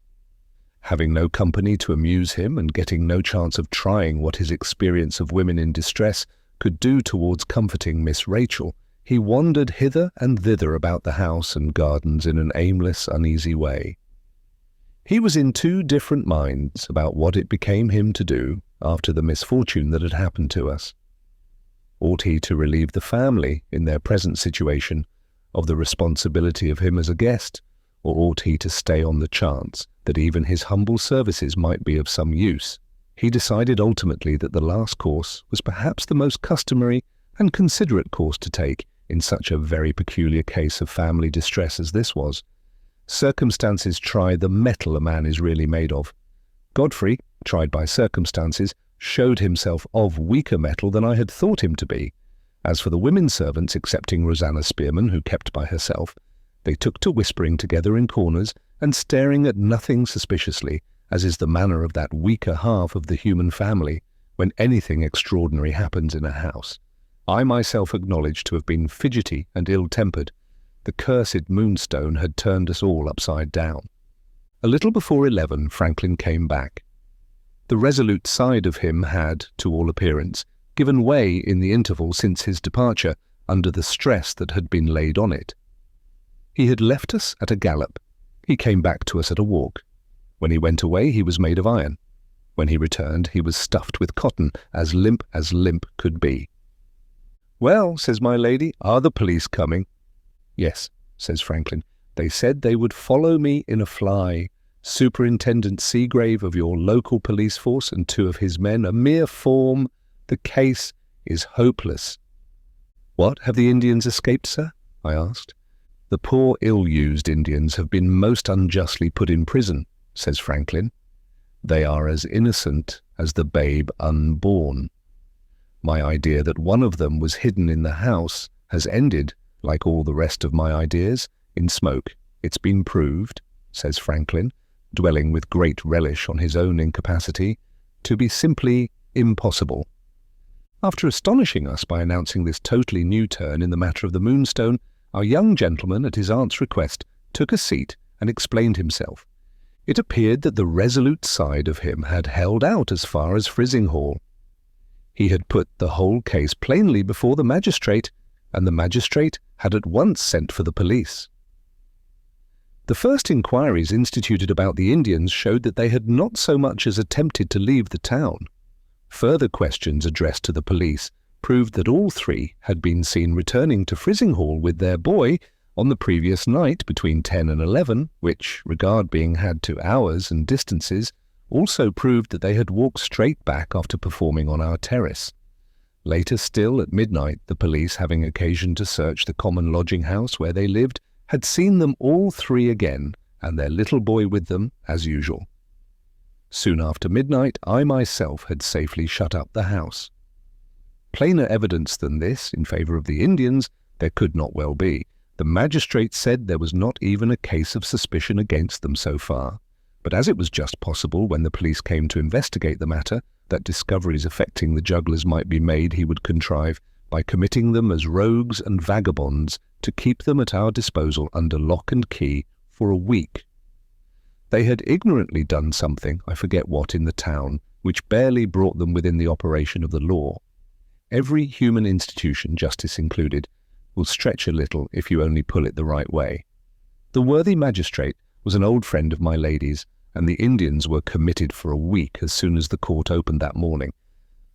Having no company to amuse him and getting no chance of trying what his experience of women in distress could do towards comforting Miss Rachel, he wandered hither and thither about the house and gardens in an aimless, uneasy way. He was in two different minds about what it became him to do after the misfortune that had happened to us. Ought he to relieve the family, in their present situation, of the responsibility of him as a guest, or ought he to stay on the chance that even his humble services might be of some use? He decided ultimately that the last course was perhaps the most customary and considerate course to take in such a very peculiar case of family distress as this was. Circumstances try the metal a man is really made of. Godfrey, tried by circumstances, showed himself of weaker metal than I had thought him to be. As for the women servants, excepting Rosanna Spearman, who kept by herself, they took to whispering together in corners and staring at nothing suspiciously, as is the manner of that weaker half of the human family when anything extraordinary happens in a house. I myself acknowledge to have been fidgety and ill-tempered, The cursed Moonstone had turned us all upside down. A little before 11, Franklin came back. The resolute side of him had, to all appearance, given way in the interval since his departure under the stress that had been laid on it. He had left us at a gallop. He came back to us at a walk. When he went away, he was made of iron. When he returned, he was stuffed with cotton, as limp could be. "Well," says my lady, "are the police coming?" "Yes," says Franklin. "They said they would follow me in a fly. Superintendent Seagrave of your local police force and 2 of his men, a mere form. The case is hopeless." "What, have the Indians escaped, sir?" I asked. "The poor ill-used Indians have been most unjustly put in prison," says Franklin. "They are as innocent as the babe unborn. My idea that one of them was hidden in the house has ended, like all the rest of my ideas, in smoke. It's been proved," says Franklin, dwelling with great relish on his own incapacity, "to be simply impossible." After astonishing us by announcing this totally new turn in the matter of the Moonstone, our young gentleman, at his aunt's request, took a seat and explained himself. It appeared that the resolute side of him had held out as far as Frizinghall. He had put the whole case plainly before the magistrate, and the magistrate had at once sent for the police. The first inquiries instituted about the Indians showed that they had not so much as attempted to leave the town. Further questions addressed to the police proved that all 3 had been seen returning to Frizinghall with their boy on the previous night between 10 and 11, which, regard being had to hours and distances, also proved that they had walked straight back after performing on our terrace. Later still, at midnight, the police, having occasion to search the common lodging-house where they lived, had seen them all 3 again, and their little boy with them, as usual. Soon after midnight, I myself had safely shut up the house. Plainer evidence than this, in favour of the Indians, there could not well be. The magistrate said there was not even a case of suspicion against them so far, but as it was just possible, when the police came to investigate the matter, that discoveries affecting the jugglers might be made, he would contrive, by committing them as rogues and vagabonds, to keep them at our disposal under lock and key for a week. They had ignorantly done something, I forget what, in the town, which barely brought them within the operation of the law. Every human institution, justice included, will stretch a little if you only pull it the right way. The worthy magistrate was an old friend of my lady's, and the Indians were committed for a week as soon as the court opened that morning.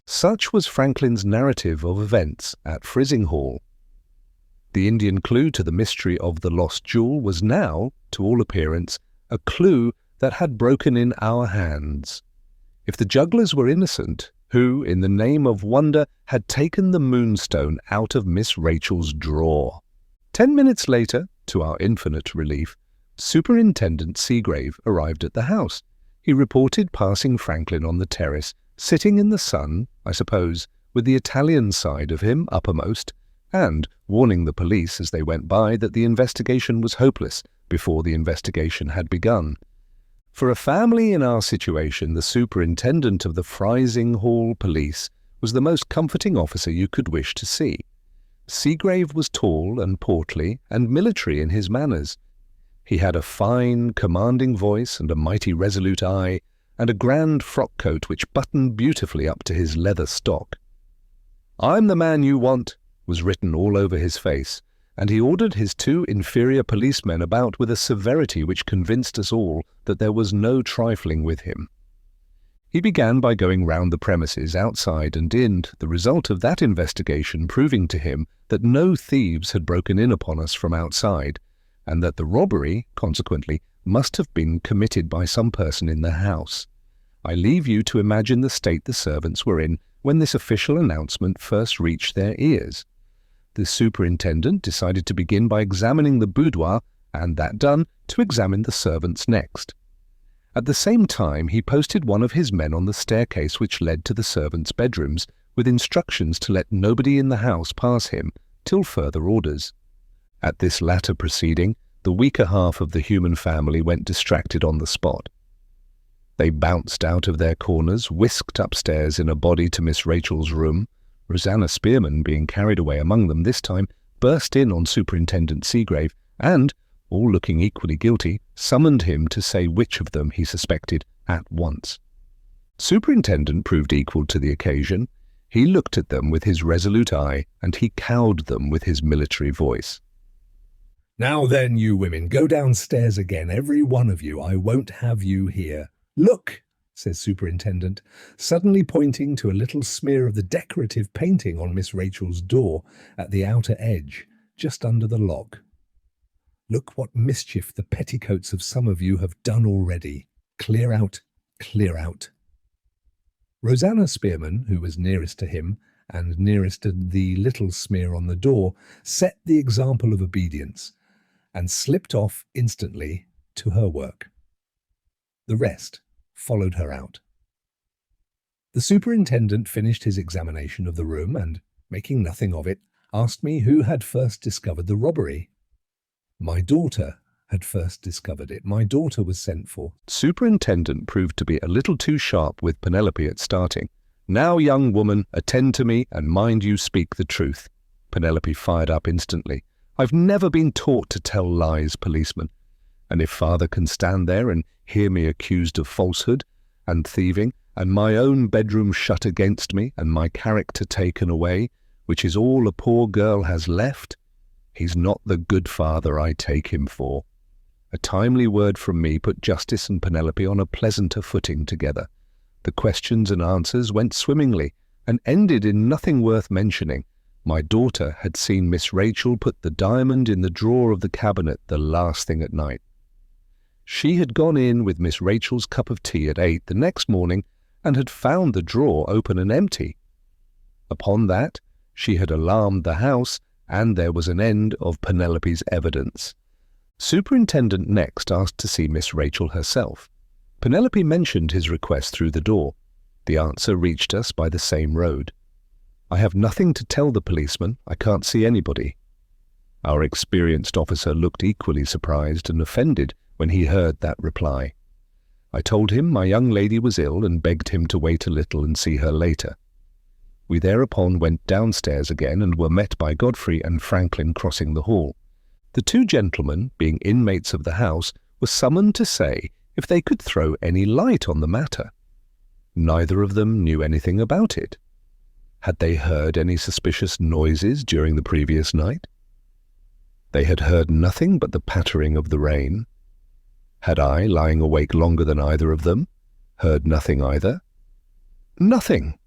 Such was Franklin's narrative of events at Frizinghall. The Indian clue to the mystery of the lost jewel was now, to all appearance, a clue that had broken in our hands. If the jugglers were innocent, who, in the name of wonder, had taken the Moonstone out of Miss Rachel's drawer? 10 minutes later, to our infinite relief, Superintendent Seagrave arrived at the house. He reported passing Franklin on the terrace, sitting in the sun, I suppose, with the Italian side of him uppermost, and warning the police as they went by that the investigation was hopeless before the investigation had begun. For a family in our situation, the superintendent of the Frizinghall police was the most comforting officer you could wish to see. Seagrave was tall and portly and military in his manners. He had a fine, commanding voice and a mighty resolute eye, and a grand frock-coat which buttoned beautifully up to his leather stock. "I'm the man you want," was written all over his face, and he ordered his 2 inferior policemen about with a severity which convinced us all that there was no trifling with him. He began by going round the premises, outside and in, the result of that investigation proving to him that no thieves had broken in upon us from outside, and that the robbery, consequently, must have been committed by some person in the house. I leave you to imagine the state the servants were in when this official announcement first reached their ears. The superintendent decided to begin by examining the boudoir, and that done, to examine the servants next. At the same time, he posted one of his men on the staircase which led to the servants' bedrooms, with instructions to let nobody in the house pass him till further orders. At this latter proceeding, the weaker half of the human family went distracted on the spot. They bounced out of their corners, whisked upstairs in a body to Miss Rachel's room, Rosanna Spearman being carried away among them this time, burst in on Superintendent Seagrave and, all looking equally guilty, summoned him to say which of them he suspected at once. Superintendent proved equal to the occasion. He looked at them with his resolute eye, and he cowed them with his military voice. "Now then, you women, go downstairs again, every one of you. I won't have you here. Look," says Superintendent, suddenly pointing to a little smear of the decorative painting on Miss Rachel's door at the outer edge, just under the lock. "Look what mischief the petticoats of some of you have done already. Clear out, clear out." Rosanna Spearman, who was nearest to him and nearest to the little smear on the door, set the example of obedience and slipped off instantly to her work. The rest followed her out. The superintendent finished his examination of the room and, making nothing of it, asked me who had first discovered the robbery. My daughter had first discovered it. My daughter was sent for. Superintendent proved to be a little too sharp with Penelope at starting. "Now, young woman, attend to me and mind you speak the truth." Penelope fired up instantly. "I've never been taught to tell lies, policeman. And if father can stand there and hear me accused of falsehood and thieving, and my own bedroom shut against me and my character taken away, which is all a poor girl has left, he's not the good father I take him for." A timely word from me put Justice and Penelope on a pleasanter footing together. The questions and answers went swimmingly and ended in nothing worth mentioning. My daughter had seen Miss Rachel put the diamond in the drawer of the cabinet the last thing at night. She had gone in with Miss Rachel's cup of tea at 8 the next morning and had found the drawer open and empty. Upon that, she had alarmed the house, and there was an end of Penelope's evidence. Superintendent next asked to see Miss Rachel herself. Penelope mentioned his request through the door. The answer reached us by the same road. "I have nothing to tell the policeman. I can't see anybody." Our experienced officer looked equally surprised and offended when he heard that reply. I told him my young lady was ill and begged him to wait a little and see her later. We thereupon went downstairs again and were met by Godfrey and Franklin crossing the hall. The two gentlemen, being inmates of the house, were summoned to say if they could throw any light on the matter. Neither of them knew anything about it. Had they heard any suspicious noises during the previous night? They had heard nothing but the pattering of the rain. Had I, lying awake longer than either of them, heard nothing either? Nothing!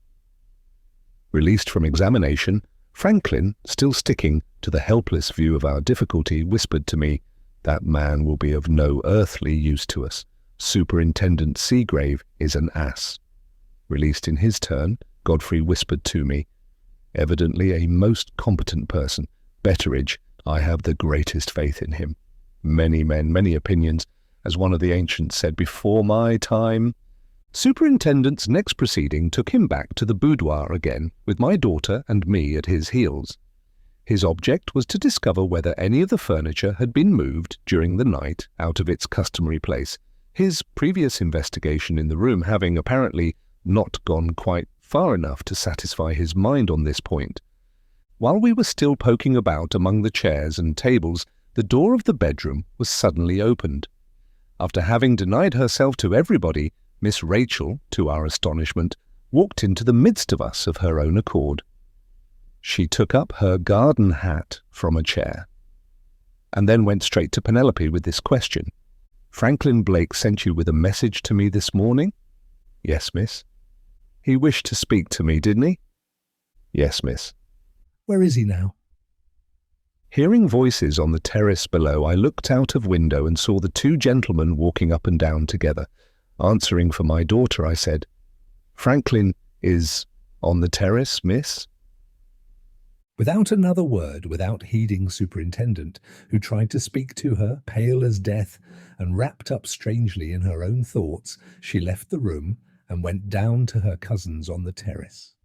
Released from examination, Franklin, still sticking to the helpless view of our difficulty, whispered to me, "That man will be of no earthly use to us. Superintendent Seagrave is an ass." Released in his turn, Godfrey whispered to me, "Evidently a most competent person. Betteridge, I have the greatest faith in him. Many men, many opinions, as one of the ancients said before my time." Superintendent's next proceeding took him back to the boudoir again, with my daughter and me at his heels. His object was to discover whether any of the furniture had been moved during the night out of its customary place, his previous investigation in the room having apparently not gone quite far enough to satisfy his mind on this point. While we were still poking about among the chairs and tables, the door of the bedroom was suddenly opened. After having denied herself to everybody, Miss Rachel, to our astonishment, walked into the midst of us of her own accord. She took up her garden hat from a chair, and then went straight to Penelope with this question. "Franklin Blake sent you with a message to me this morning?" "Yes, miss." "He wished to speak to me, didn't he?" "Yes, miss." "Where is he now?" Hearing voices on the terrace below, I looked out of window and saw the two gentlemen walking up and down together. Answering for my daughter, I said, "Franklin is on the terrace, miss." Without another word, without heeding Superintendent, who tried to speak to her, pale as death, and wrapped up strangely in her own thoughts, she left the room and went down to her cousins on the terrace.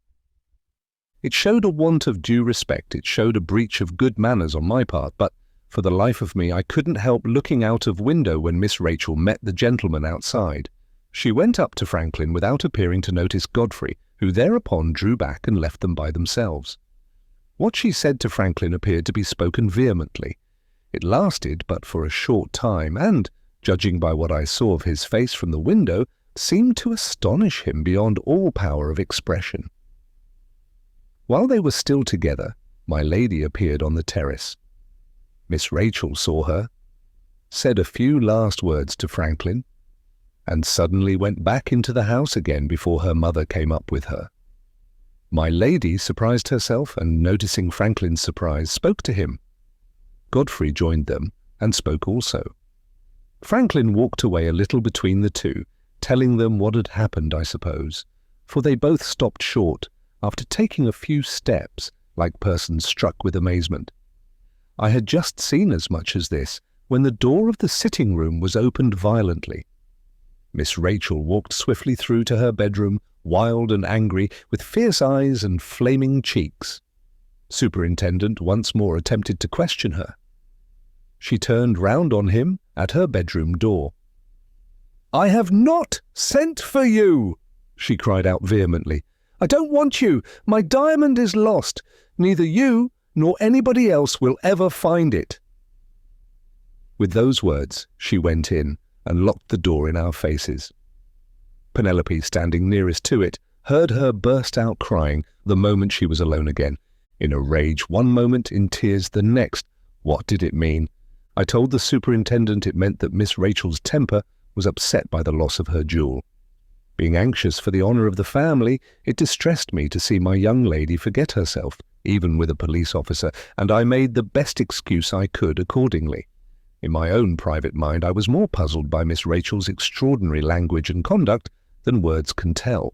It showed a want of due respect, it showed a breach of good manners on my part, but for the life of me I couldn't help looking out of window when Miss Rachel met the gentleman outside. She went up to Franklin without appearing to notice Godfrey, who thereupon drew back and left them by themselves. What she said to Franklin appeared to be spoken vehemently. It lasted but for a short time and, judging by what I saw of his face from the window, seemed to astonish him beyond all power of expression. While they were still together, my lady appeared on the terrace. Miss Rachel saw her, said a few last words to Franklin, and suddenly went back into the house again before her mother came up with her. My lady surprised herself and, noticing Franklin's surprise, spoke to him. Godfrey joined them and spoke also. Franklin walked away a little between the two, telling them what had happened, I suppose, for they both stopped short after taking a few steps like persons struck with amazement. I had just seen as much as this when the door of the sitting room was opened violently. Miss Rachel walked swiftly through to her bedroom, wild and angry, with fierce eyes and flaming cheeks. Superintendent once more attempted to question her. She turned round on him at her bedroom door. "I have not sent for you!" she cried out vehemently. "I don't want you. My diamond is lost. Neither you nor anybody else will ever find it." With those words, she went in and locked the door in our faces. Penelope, standing nearest to it, heard her burst out crying the moment she was alone again. In a rage one moment, in tears the next. What did it mean? I told the superintendent it meant that Miss Rachel's temper was upset by the loss of her jewel. Being anxious for the honour of the family, it distressed me to see my young lady forget herself, even with a police officer, and I made the best excuse I could accordingly. In my own private mind, I was more puzzled by Miss Rachel's extraordinary language and conduct than words can tell.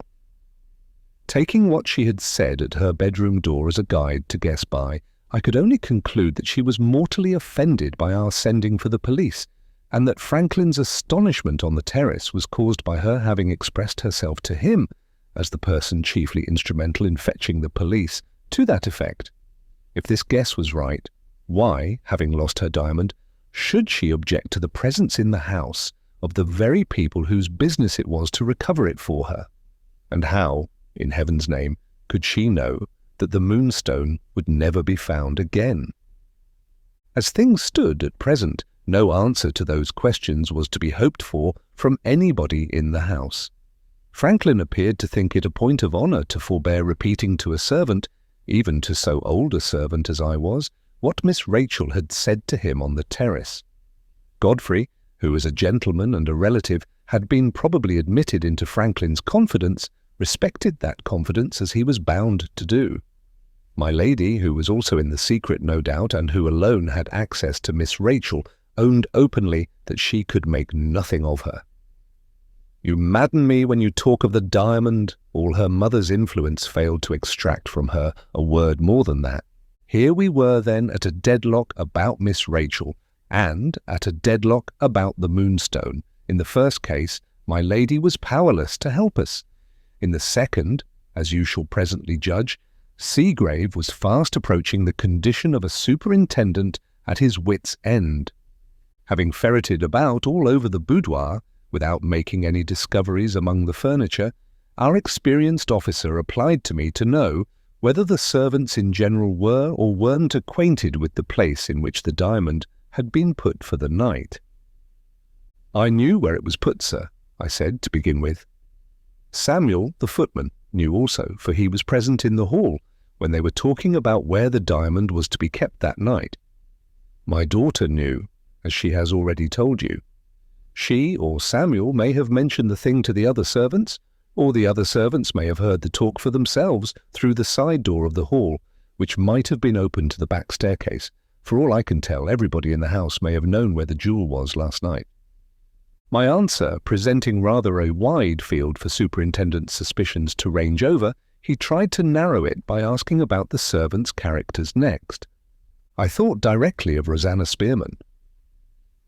Taking what she had said at her bedroom door as a guide to guess by, I could only conclude that she was mortally offended by our sending for the police, and that Franklin's astonishment on the terrace was caused by her having expressed herself to him as the person chiefly instrumental in fetching the police, to that effect. If this guess was right, why, having lost her diamond, should she object to the presence in the house of the very people whose business it was to recover it for her? And how, in heaven's name, could she know that the Moonstone would never be found again? As things stood at present, no answer to those questions was to be hoped for from anybody in the house. Franklin appeared to think it a point of honour to forbear repeating to a servant, even to so old a servant as I was, what Miss Rachel had said to him on the terrace. Godfrey, who as a gentleman and a relative had been probably admitted into Franklin's confidence, respected that confidence as he was bound to do. My lady, who was also in the secret no doubt, and who alone had access to Miss Rachel, owned openly that she could make nothing of her. "You madden me when you talk of the diamond." All her mother's influence failed to extract from her a word more than that. Here we were then at a deadlock about Miss Rachel, and at a deadlock about the Moonstone. In the first case, my lady was powerless to help us. In the second, as you shall presently judge, Seagrave was fast approaching the condition of a superintendent at his wit's end. Having ferreted about all over the boudoir, without making any discoveries among the furniture, our experienced officer applied to me to know whether the servants in general were or weren't acquainted with the place in which the diamond had been put for the night. "I knew where it was put, sir," I said, to begin with. Samuel, the footman, knew also, for he was present in the hall when they were talking about where the diamond was to be kept that night. My daughter knew, as she has already told you. She or Samuel may have mentioned the thing to the other servants, or the other servants may have heard the talk for themselves through the side door of the hall, which might have been open to the back staircase. For all I can tell, everybody in the house may have known where the jewel was last night. My answer, presenting rather a wide field for Superintendent's suspicions to range over, he tried to narrow it by asking about the servants' characters next. I thought directly of Rosanna Spearman.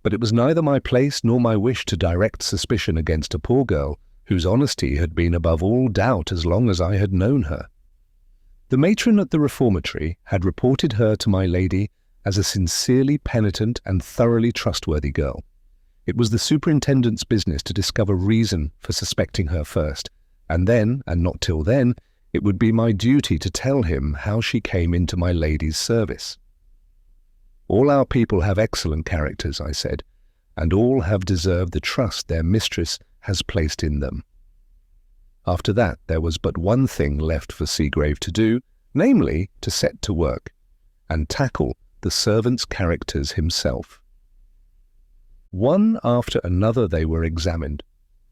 But it was neither my place nor my wish to direct suspicion against a poor girl whose honesty had been above all doubt as long as I had known her. The matron at the reformatory had reported her to my lady as a sincerely penitent and thoroughly trustworthy girl. It was the superintendent's business to discover reason for suspecting her first, and then, and not till then, It would be my duty to tell him how she came into my lady's service. All our people have excellent characters, I said, and all have deserved the trust their mistress has placed in them. After that, there was but one thing left for Seagrave to do, namely, to set to work and tackle the servant's characters himself. One after another they were examined.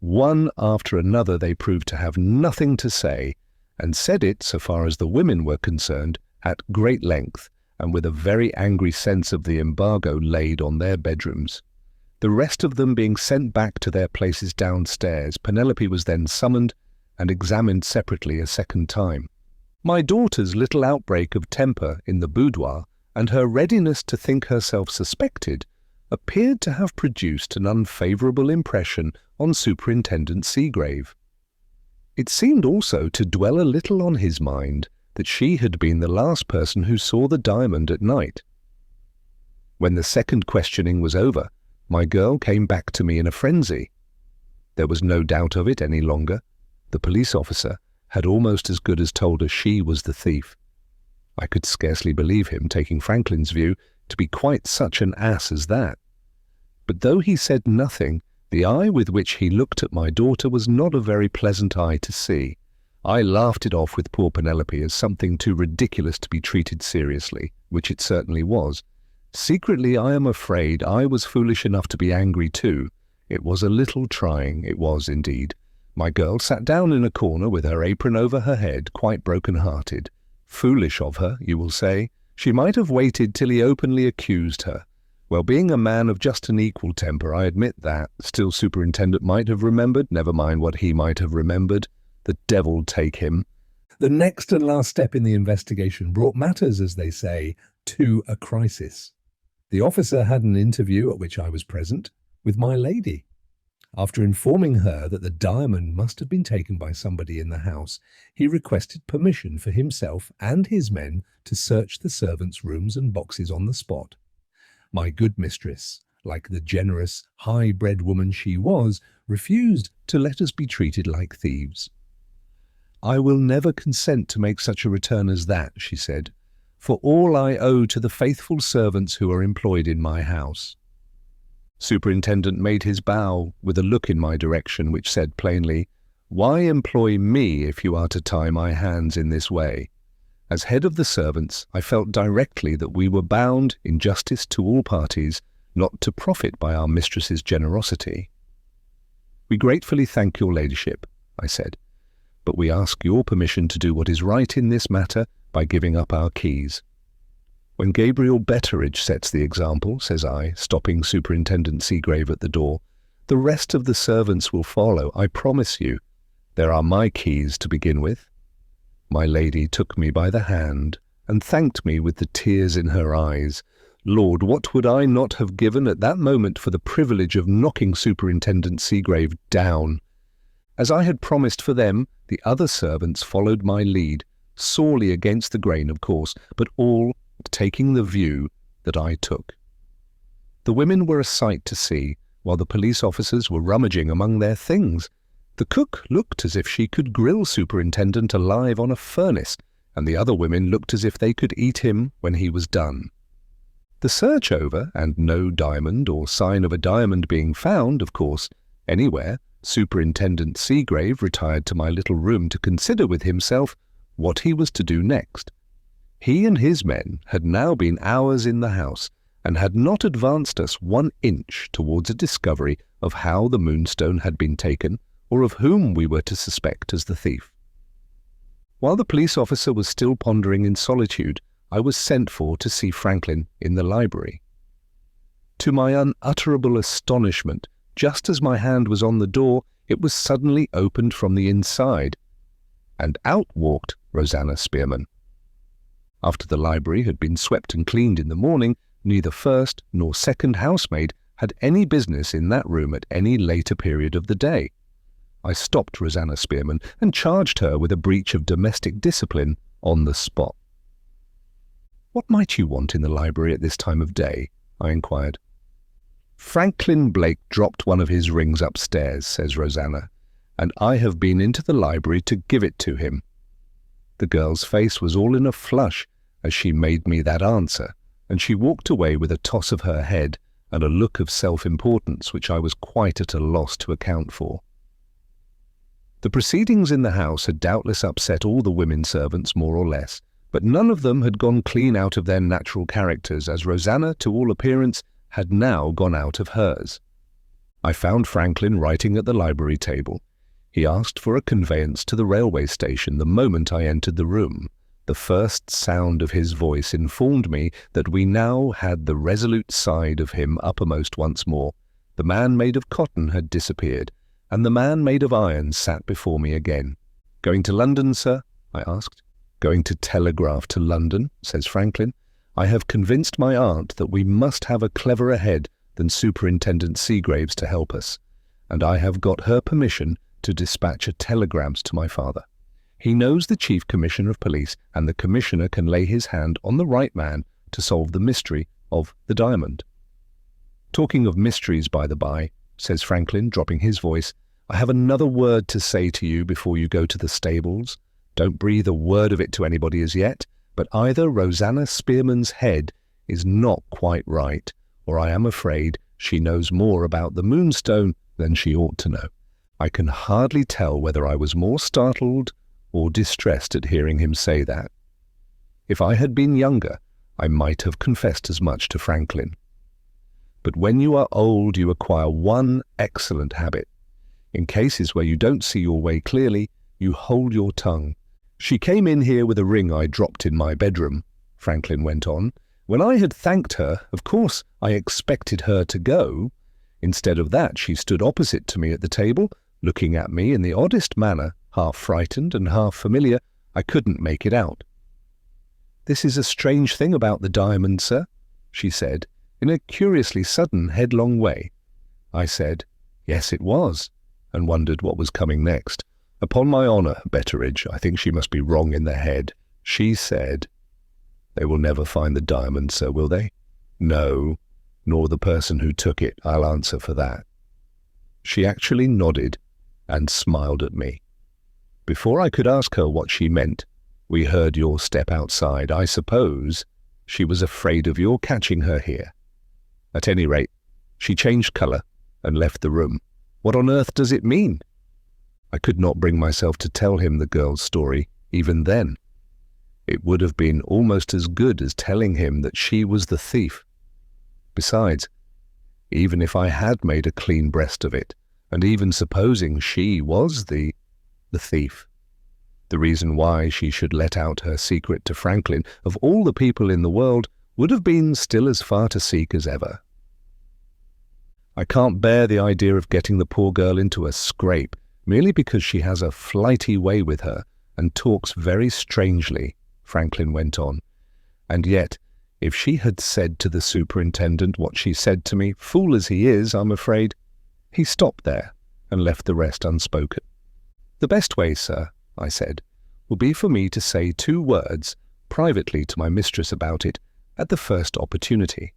One after another they proved to have nothing to say, and said it, so far as the women were concerned, at great length, and with a very angry sense of the embargo laid on their bedrooms. The rest of them being sent back to their places downstairs, Penelope was then summoned and examined separately a second time. My daughter's little outbreak of temper in the boudoir, and her readiness to think herself suspected, appeared to have produced an unfavourable impression on Superintendent Seagrave. It seemed also to dwell a little on his mind that she had been the last person who saw the diamond at night. When the second questioning was over, my girl came back to me in a frenzy. There was no doubt of it any longer. The police officer had almost as good as told her she was the thief. I could scarcely believe him, taking Franklin's view, to be quite such an ass as that. But though he said nothing, the eye with which he looked at my daughter was not a very pleasant eye to see. I laughed it off with poor Penelope as something too ridiculous to be treated seriously, which it certainly was. Secretly, I am afraid I was foolish enough to be angry too. It was a little trying, it was indeed. My girl sat down in a corner with her apron over her head, quite broken-hearted. Foolish of her, you will say. She might have waited till he openly accused her. Well, being a man of just an equal temper, I admit that. Still, Superintendent might have remembered. Never mind what he might have remembered. The devil take him. The next and last step in the investigation brought matters, as they say, to a crisis. The officer had an interview at which I was present with my lady. After informing her that the diamond must have been taken by somebody in the house, he requested permission for himself and his men to search the servants' rooms and boxes on the spot. My good mistress, like the generous, high-bred woman she was, refused to let us be treated like thieves. "I will never consent to make such a return as that," she said, "for all I owe to the faithful servants who are employed in my house." Superintendent made his bow with a look in my direction which said plainly, "Why employ me if you are to tie my hands in this way?" As head of the servants, I felt directly that we were bound, in justice to all parties, not to profit by our mistress's generosity. "We gratefully thank your ladyship," I said, "but we ask your permission to do what is right in this matter by giving up our keys." "When Gabriel Betteridge sets the example," says I, stopping Superintendent Seagrave at the door, "the rest of the servants will follow, I promise you. There are my keys to begin with." My lady took me by the hand and thanked me with the tears in her eyes. Lord, what would I not have given at that moment for the privilege of knocking Superintendent Seagrave down? As I had promised for them, the other servants followed my lead, sorely against the grain, of course, but all taking the view that I took. The women were a sight to see, while the police officers were rummaging among their things. The cook looked as if she could grill Superintendent alive on a furnace, and the other women looked as if they could eat him when he was done. The search over, and no diamond or sign of a diamond being found, of course, anywhere, Superintendent Seagrave retired to my little room to consider with himself what he was to do next. He and his men had now been hours in the house, and had not advanced us 1 inch towards a discovery of how the Moonstone had been taken, or of whom we were to suspect as the thief. While the police officer was still pondering in solitude, I was sent for to see Franklin in the library. To my unutterable astonishment, just as my hand was on the door, it was suddenly opened from the inside, and out walked Rosanna Spearman. After the library had been swept and cleaned in the morning, neither first nor second housemaid had any business in that room at any later period of the day. I stopped Rosanna Spearman and charged her with a breach of domestic discipline on the spot. "What might you want in the library at this time of day?" I inquired. "Franklin Blake dropped one of his rings upstairs," says Rosanna, "and I have been into the library to give it to him." The girl's face was all in a flush as she made me that answer, and she walked away with a toss of her head and a look of self-importance which I was quite at a loss to account for. The proceedings in the house had doubtless upset all the women servants more or less, but none of them had gone clean out of their natural characters, as Rosanna, to all appearance, had now gone out of hers. I found Franklin writing at the library table. He asked for a conveyance to the railway station the moment I entered the room. The first sound of his voice informed me that we now had the resolute side of him uppermost once more. The man made of cotton had disappeared, and the man made of iron sat before me again. "Going to London, sir?" I asked. "Going to telegraph to London," says Franklin. "I have convinced my aunt that we must have a cleverer head than Superintendent Seagraves to help us, and I have got her permission to dispatch a telegram to my father. He knows the Chief Commissioner of Police, and the Commissioner can lay his hand on the right man to solve the mystery of the diamond." "Talking of mysteries, by the by," says Franklin, dropping his voice, "I have another word to say to you before you go to the stables. Don't breathe a word of it to anybody as yet, but either Rosanna Spearman's head is not quite right, or I am afraid she knows more about the Moonstone than she ought to know." I can hardly tell whether I was more startled or distressed at hearing him say that. If I had been younger, I might have confessed as much to Franklin. But when you are old, you acquire one excellent habit. In cases where you don't see your way clearly, you hold your tongue. "She came in here with a ring I dropped in my bedroom," Franklin went on. "When I had thanked her, of course I expected her to go. Instead of that, she stood opposite to me at the table, looking at me in the oddest manner, half frightened and half familiar. I couldn't make it out. 'This is a strange thing about the diamond, sir,' she said, in a curiously sudden, headlong way. I said, yes, it was, and wondered what was coming next. Upon my honour, Betteridge, I think she must be wrong in the head. She said, "They will never find the diamond, sir, will they?" "No, nor the person who took it, I'll answer for that." She actually nodded and smiled at me. Before I could ask her what she meant, we heard your step outside. I suppose she was afraid of your catching her here. At any rate, she changed colour and left the room. What on earth does it mean? I could not bring myself to tell him the girl's story even then. It would have been almost as good as telling him that she was the thief. Besides, even if I had made a clean breast of it, and even supposing she was the thief, the reason why she should let out her secret to Franklin, of all the people in the world, would have been still as far to seek as ever. I can't bear the idea of getting the poor girl into a scrape merely because she has a flighty way with her and talks very strangely, Franklin went on. And yet, if she had said to the superintendent what she said to me, fool as he is, I'm afraid, he stopped there and left the rest unspoken. "The best way, sir," I said, "will be for me to say 2 words privately to my mistress about it at the first opportunity.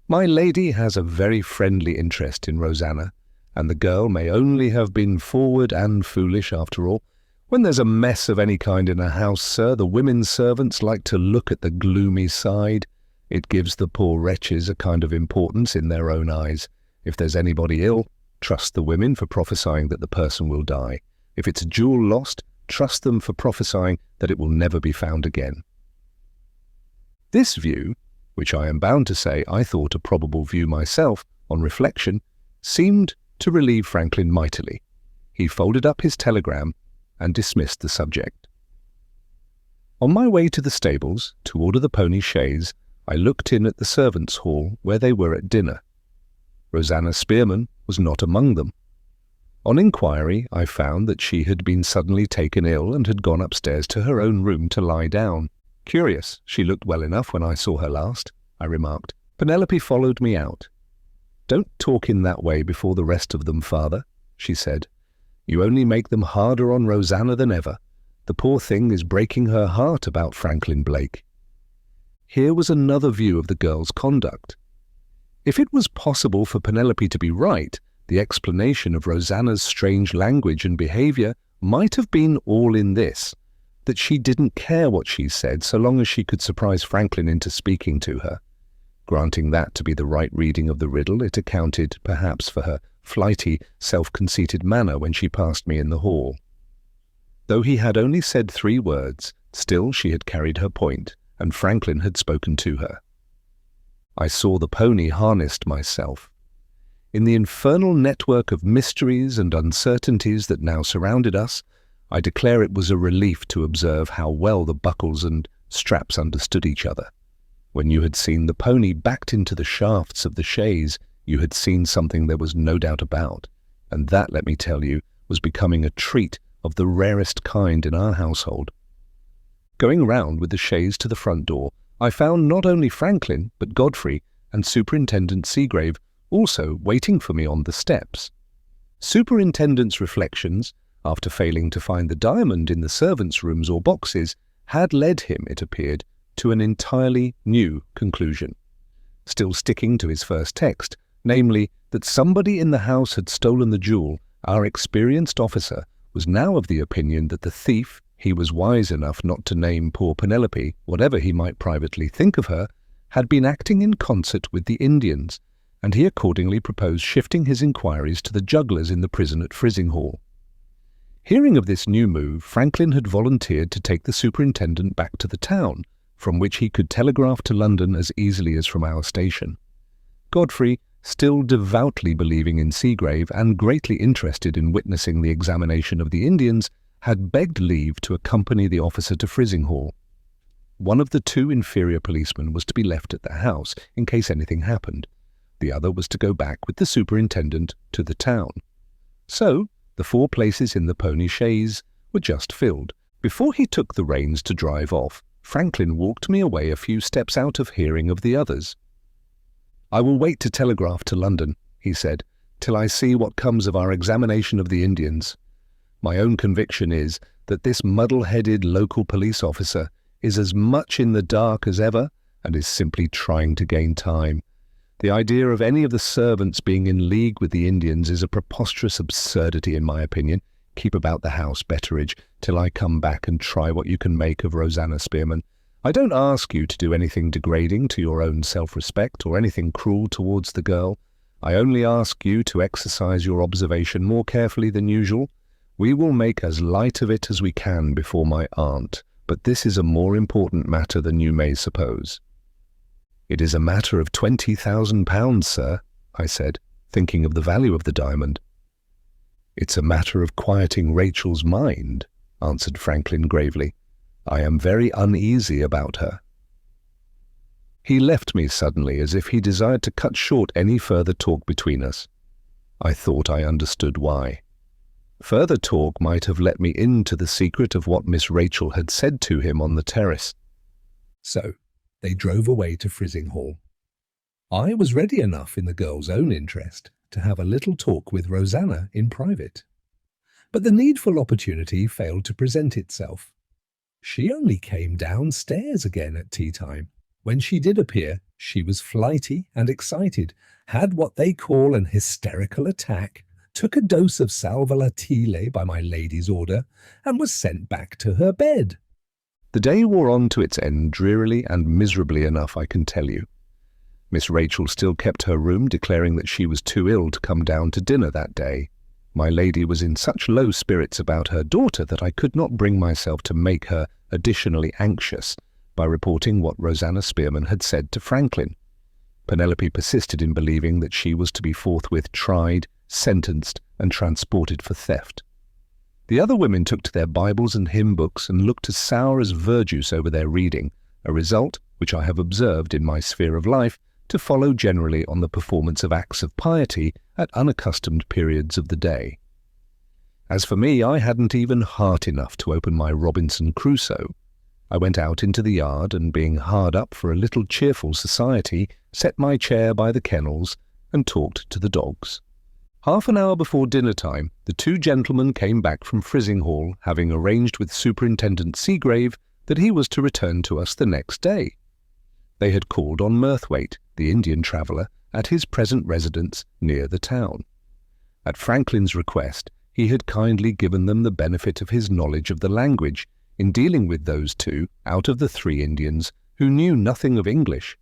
My lady has a very friendly interest in Rosanna, and the girl may only have been forward and foolish after all. When there's a mess of any kind in a house, sir, the women servants like to look at the gloomy side. It gives the poor wretches a kind of importance in their own eyes. If there's anybody ill, trust the women for prophesying that the person will die. If it's a jewel lost, trust them for prophesying that it will never be found again." This view, which I am bound to say I thought a probable view myself, on reflection, seemed to relieve Franklin mightily. He folded up his telegram and dismissed the subject. On my way to the stables, to order the pony chaise, I looked in at the servants' hall where they were at dinner. Rosanna Spearman was not among them. On inquiry, I found that she had been suddenly taken ill and had gone upstairs to her own room to lie down. "Curious, she looked well enough when I saw her last," I remarked. Penelope followed me out. "Don't talk in that way before the rest of them, father," she said. "You only make them harder on Rosanna than ever. The poor thing is breaking her heart about Franklin Blake." Here was another view of the girl's conduct. If it was possible for Penelope to be right, the explanation of Rosanna's strange language and behaviour might have been all in this. that she didn't care what she said so long as she could surprise Franklin into speaking to her. Granting that to be the right reading of the riddle, it accounted, perhaps, for her flighty, self-conceited manner when she passed me in the hall. Though he had only said 3 words, still she had carried her point, and Franklin had spoken to her. I saw the pony harnessed myself. In the infernal network of mysteries and uncertainties that now surrounded us, I declare it was a relief to observe how well the buckles and straps understood each other. When you had seen the pony backed into the shafts of the chaise, you had seen something there was no doubt about, and that, let me tell you, was becoming a treat of the rarest kind in our household. Going round with the chaise to the front door, I found not only Franklin, but Godfrey and Superintendent Seagrave also waiting for me on the steps. Superintendent's reflections, after failing to find the diamond in the servants' rooms or boxes, had led him, it appeared, to an entirely new conclusion. Still sticking to his first text, namely, that somebody in the house had stolen the jewel, our experienced officer was now of the opinion that the thief, he was wise enough not to name poor Penelope, whatever he might privately think of her, had been acting in concert with the Indians, and he accordingly proposed shifting his inquiries to the jugglers in the prison at Frizinghall. Hearing of this new move, Franklin had volunteered to take the superintendent back to the town, from which he could telegraph to London as easily as from our station. Godfrey, still devoutly believing in Seagrave and greatly interested in witnessing the examination of the Indians, had begged leave to accompany the officer to Frizinghall. One of the 2 inferior policemen was to be left at the house in case anything happened. The other was to go back with the superintendent to the town. So, the 4 places in the pony chaise were just filled. Before he took the reins to drive off, Franklin walked me away a few steps out of hearing of the others. "I will wait to telegraph to London," he said, "till I see what comes of our examination of the Indians. My own conviction is that this muddle-headed local police officer is as much in the dark as ever and is simply trying to gain time. The idea of any of the servants being in league with the Indians is a preposterous absurdity in my opinion. Keep about the house, Betteridge, till I come back and try what you can make of Rosanna Spearman. I don't ask you to do anything degrading to your own self-respect or anything cruel towards the girl. I only ask you to exercise your observation more carefully than usual. We will make as light of it as we can before my aunt, but this is a more important matter than you may suppose." "It is a matter of £20,000, sir," I said, thinking of the value of the diamond. "It's a matter of quieting Rachel's mind," answered Franklin gravely. "I am very uneasy about her." He left me suddenly as if he desired to cut short any further talk between us. I thought I understood why. Further talk might have let me into the secret of what Miss Rachel had said to him on the terrace. So they drove away to Frizinghall. I was ready enough in the girl's own interest to have a little talk with Rosanna in private. But the needful opportunity failed to present itself. She only came downstairs again at tea-time. When she did appear, she was flighty and excited, had what they call an hysterical attack, took a dose of sal volatile by my lady's order, and was sent back to her bed. The day wore on to its end drearily and miserably enough, I can tell you. Miss Rachel still kept her room, declaring that she was too ill to come down to dinner that day. My lady was in such low spirits about her daughter that I could not bring myself to make her additionally anxious by reporting what Rosanna Spearman had said to Franklin. Penelope persisted in believing that she was to be forthwith tried, sentenced, and transported for theft. The other women took to their Bibles and hymn books and looked as sour as verjuice over their reading, a result which I have observed in my sphere of life to follow generally on the performance of acts of piety at unaccustomed periods of the day. As for me, I hadn't even heart enough to open my Robinson Crusoe. I went out into the yard and, being hard up for a little cheerful society, set my chair by the kennels and talked to the dogs. Half an hour before dinner time, the 2 gentlemen came back from Frizinghall, having arranged with Superintendent Seagrave that he was to return to us the next day. They had called on Murthwaite, the Indian traveller, at his present residence near the town. At Franklin's request, he had kindly given them the benefit of his knowledge of the language, in dealing with those two out of the 3 Indians who knew nothing of English.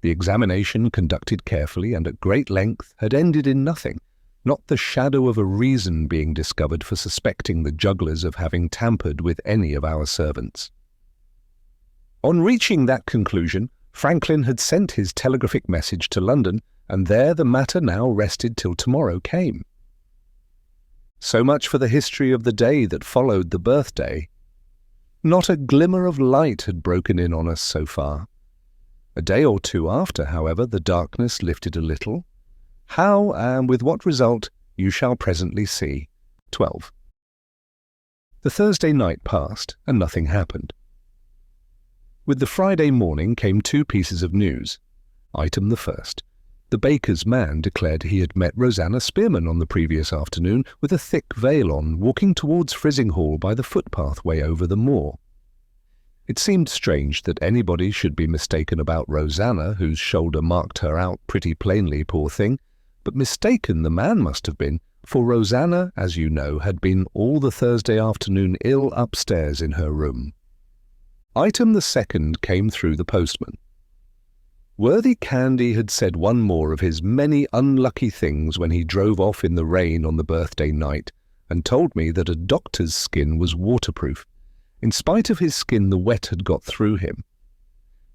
The examination, conducted carefully and at great length, had ended in nothing, not the shadow of a reason being discovered for suspecting the jugglers of having tampered with any of our servants. On reaching that conclusion, Franklin had sent his telegraphic message to London, and there the matter now rested till tomorrow came. So much for the history of the day that followed the birthday. Not a glimmer of light had broken in on us so far. A day or two after, however, the darkness lifted a little. How and with what result you shall presently see. 12. The Thursday night passed, and nothing happened. With the Friday morning came 2 pieces of news. Item the first. The baker's man declared he had met Rosanna Spearman on the previous afternoon with a thick veil on, walking towards Frizinghall by the footpath way over the moor. It seemed strange that anybody should be mistaken about Rosanna, whose shoulder marked her out pretty plainly, poor thing, but mistaken the man must have been, for Rosanna, as you know, had been all the Thursday afternoon ill upstairs in her room. Item the second came through the postman. Worthy Candy had said one more of his many unlucky things when he drove off in the rain on the birthday night, and told me that a doctor's skin was waterproof. In spite of his skin, the wet had got through him.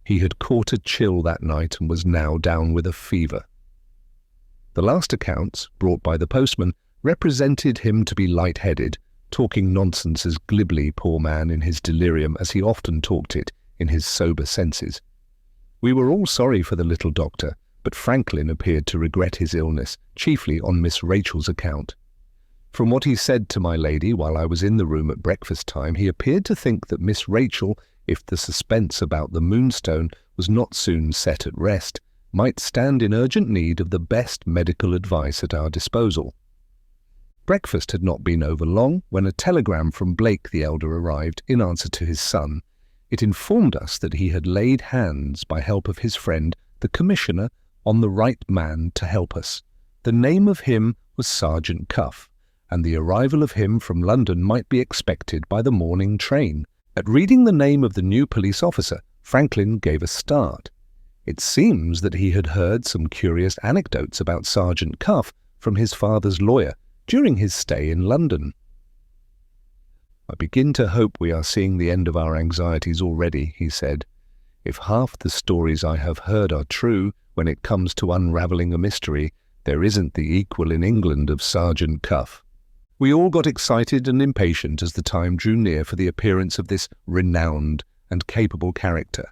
He had caught a chill that night and was now down with a fever. The last accounts, brought by the postman, represented him to be light-headed, talking nonsense as glibly, poor man, in his delirium as he often talked it in his sober senses. We were all sorry for the little doctor, but Franklin appeared to regret his illness, chiefly on Miss Rachel's account. From what he said to my lady while I was in the room at breakfast time, he appeared to think that Miss Rachel, if the suspense about the Moonstone was not soon set at rest, might stand in urgent need of the best medical advice at our disposal. Breakfast had not been over long when a telegram from Blake the elder arrived in answer to his son. It informed us that he had laid hands, by help of his friend, the Commissioner, on the right man to help us. The name of him was Sergeant Cuff, and the arrival of him from London might be expected by the morning train. At reading the name of the new police officer, Franklin gave a start. It seems that he had heard some curious anecdotes about Sergeant Cuff from his father's lawyer during his stay in London. I begin to hope we are seeing the end of our anxieties already, he said. If half the stories I have heard are true, when it comes to unravelling a mystery, there isn't the equal in England of Sergeant Cuff. We all got excited and impatient as the time drew near for the appearance of this renowned and capable character.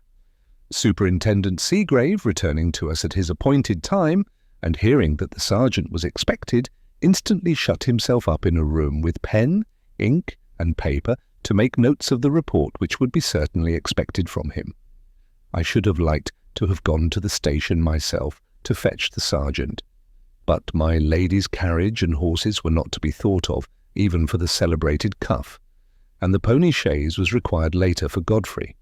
Superintendent Seagrave, returning to us at his appointed time, and hearing that the sergeant was expected, instantly shut himself up in a room with pen, ink, and paper to make notes of the report which would be certainly expected from him. I should have liked to have gone to the station myself to fetch the sergeant, but my lady's carriage and horses were not to be thought of, even for the celebrated Cuff, and the pony chaise was required later for Godfrey.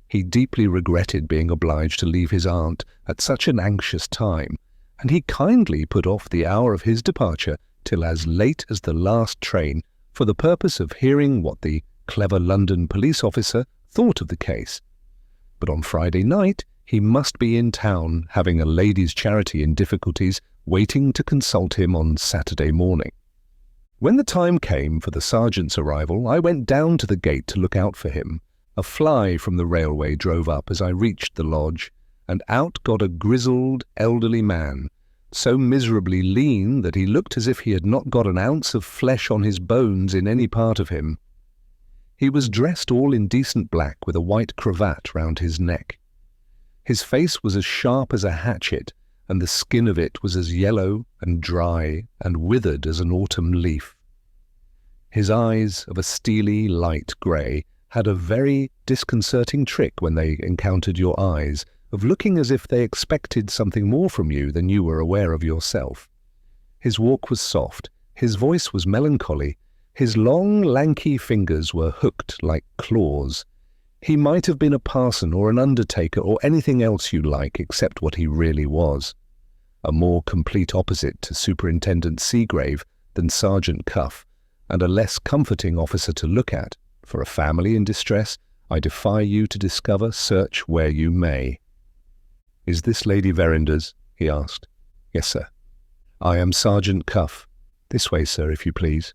He deeply regretted being obliged to leave his aunt at such an anxious time, and he kindly put off the hour of his departure till as late as the last train, for the purpose of hearing what the clever London police officer thought of the case. But on Friday night he must be in town, having a ladies' charity in difficulties, waiting to consult him on Saturday morning. When the time came for the sergeant's arrival, I went down to the gate to look out for him. A fly from the railway drove up as I reached the lodge, and out got a grizzled, elderly man, so miserably lean that he looked as if he had not got an ounce of flesh on his bones in any part of him. He was dressed all in decent black with a white cravat round his neck. His face was as sharp as a hatchet, and the skin of it was as yellow and dry and withered as an autumn leaf. His eyes, of a steely light grey, had a very disconcerting trick when they encountered your eyes, of looking as if they expected something more from you than you were aware of yourself. His walk was soft, his voice was melancholy, his long, lanky fingers were hooked like claws. He might have been a parson or an undertaker or anything else you like except what he really was. A more complete opposite to Superintendent Seagrave than Sergeant Cuff, and a less comforting officer to look at, For a family in distress, I defy you to discover, search where you may." "Is this Lady Verinder's?" he asked. "Yes, sir." "I am Sergeant Cuff. This way, sir, if you please."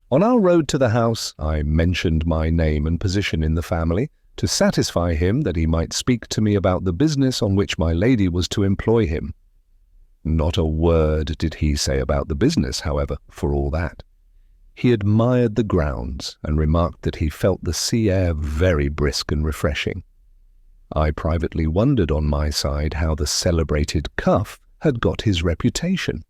On our road to the house, I mentioned my name and position in the family, to satisfy him that he might speak to me about the business on which my lady was to employ him. Not a word did he say about the business, however, for all that. He admired the grounds and remarked that he felt the sea air very brisk and refreshing. I privately wondered on my side how the celebrated Cuff had got his reputation.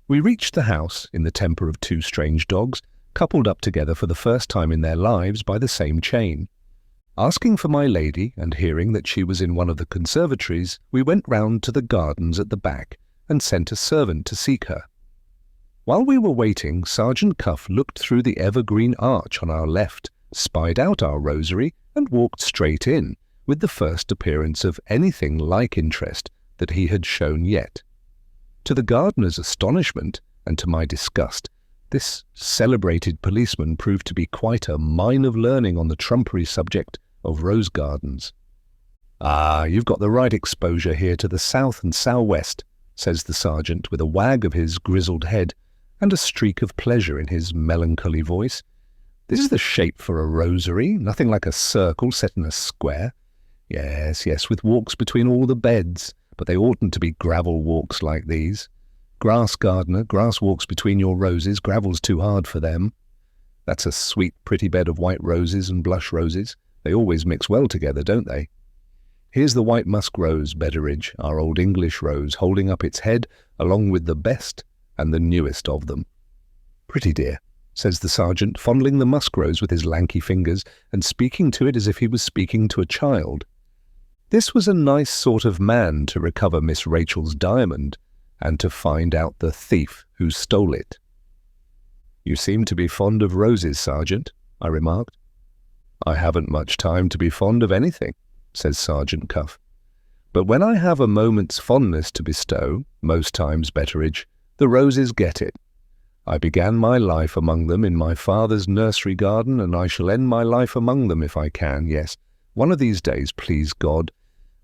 We reached the house in the temper of two strange dogs, coupled up together for the first time in their lives by the same chain. Asking for my lady, and hearing that she was in one of the conservatories, we went round to the gardens at the back and sent a servant to seek her. While we were waiting, Sergeant Cuff looked through the evergreen arch on our left, spied out our rosary, and walked straight in, with the first appearance of anything like interest that he had shown yet. To the gardener's astonishment, and to my disgust, this celebrated policeman proved to be quite a mine of learning on the trumpery subject of rose gardens. "Ah, you've got the right exposure here to the south and sou'west," says the sergeant with a wag of his grizzled head and a streak of pleasure in his melancholy voice. "This is the shape for a rosary, nothing like a circle set in a square. Yes, yes, with walks between all the beds, but they oughtn't to be gravel walks like these. Grass gardener, grass walks between your roses, gravel's too hard for them. That's a sweet, pretty bed of white roses and blush roses. They always mix well together, don't they? Here's the white musk rose, Betteridge, our old English rose, holding up its head along with the best and the newest of them." "Pretty dear," says the sergeant, fondling the musk rose with his lanky fingers and speaking to it as if he was speaking to a child. This was a nice sort of man to recover Miss Rachel's diamond and to find out the thief who stole it. "You seem to be fond of roses, Sergeant," I remarked. "I haven't much time to be fond of anything," says Sergeant Cuff. "But when I have a moment's fondness to bestow, most times, Betteridge, the roses get it. I began my life among them in my father's nursery garden, and I shall end my life among them if I can, yes. One of these days, please God,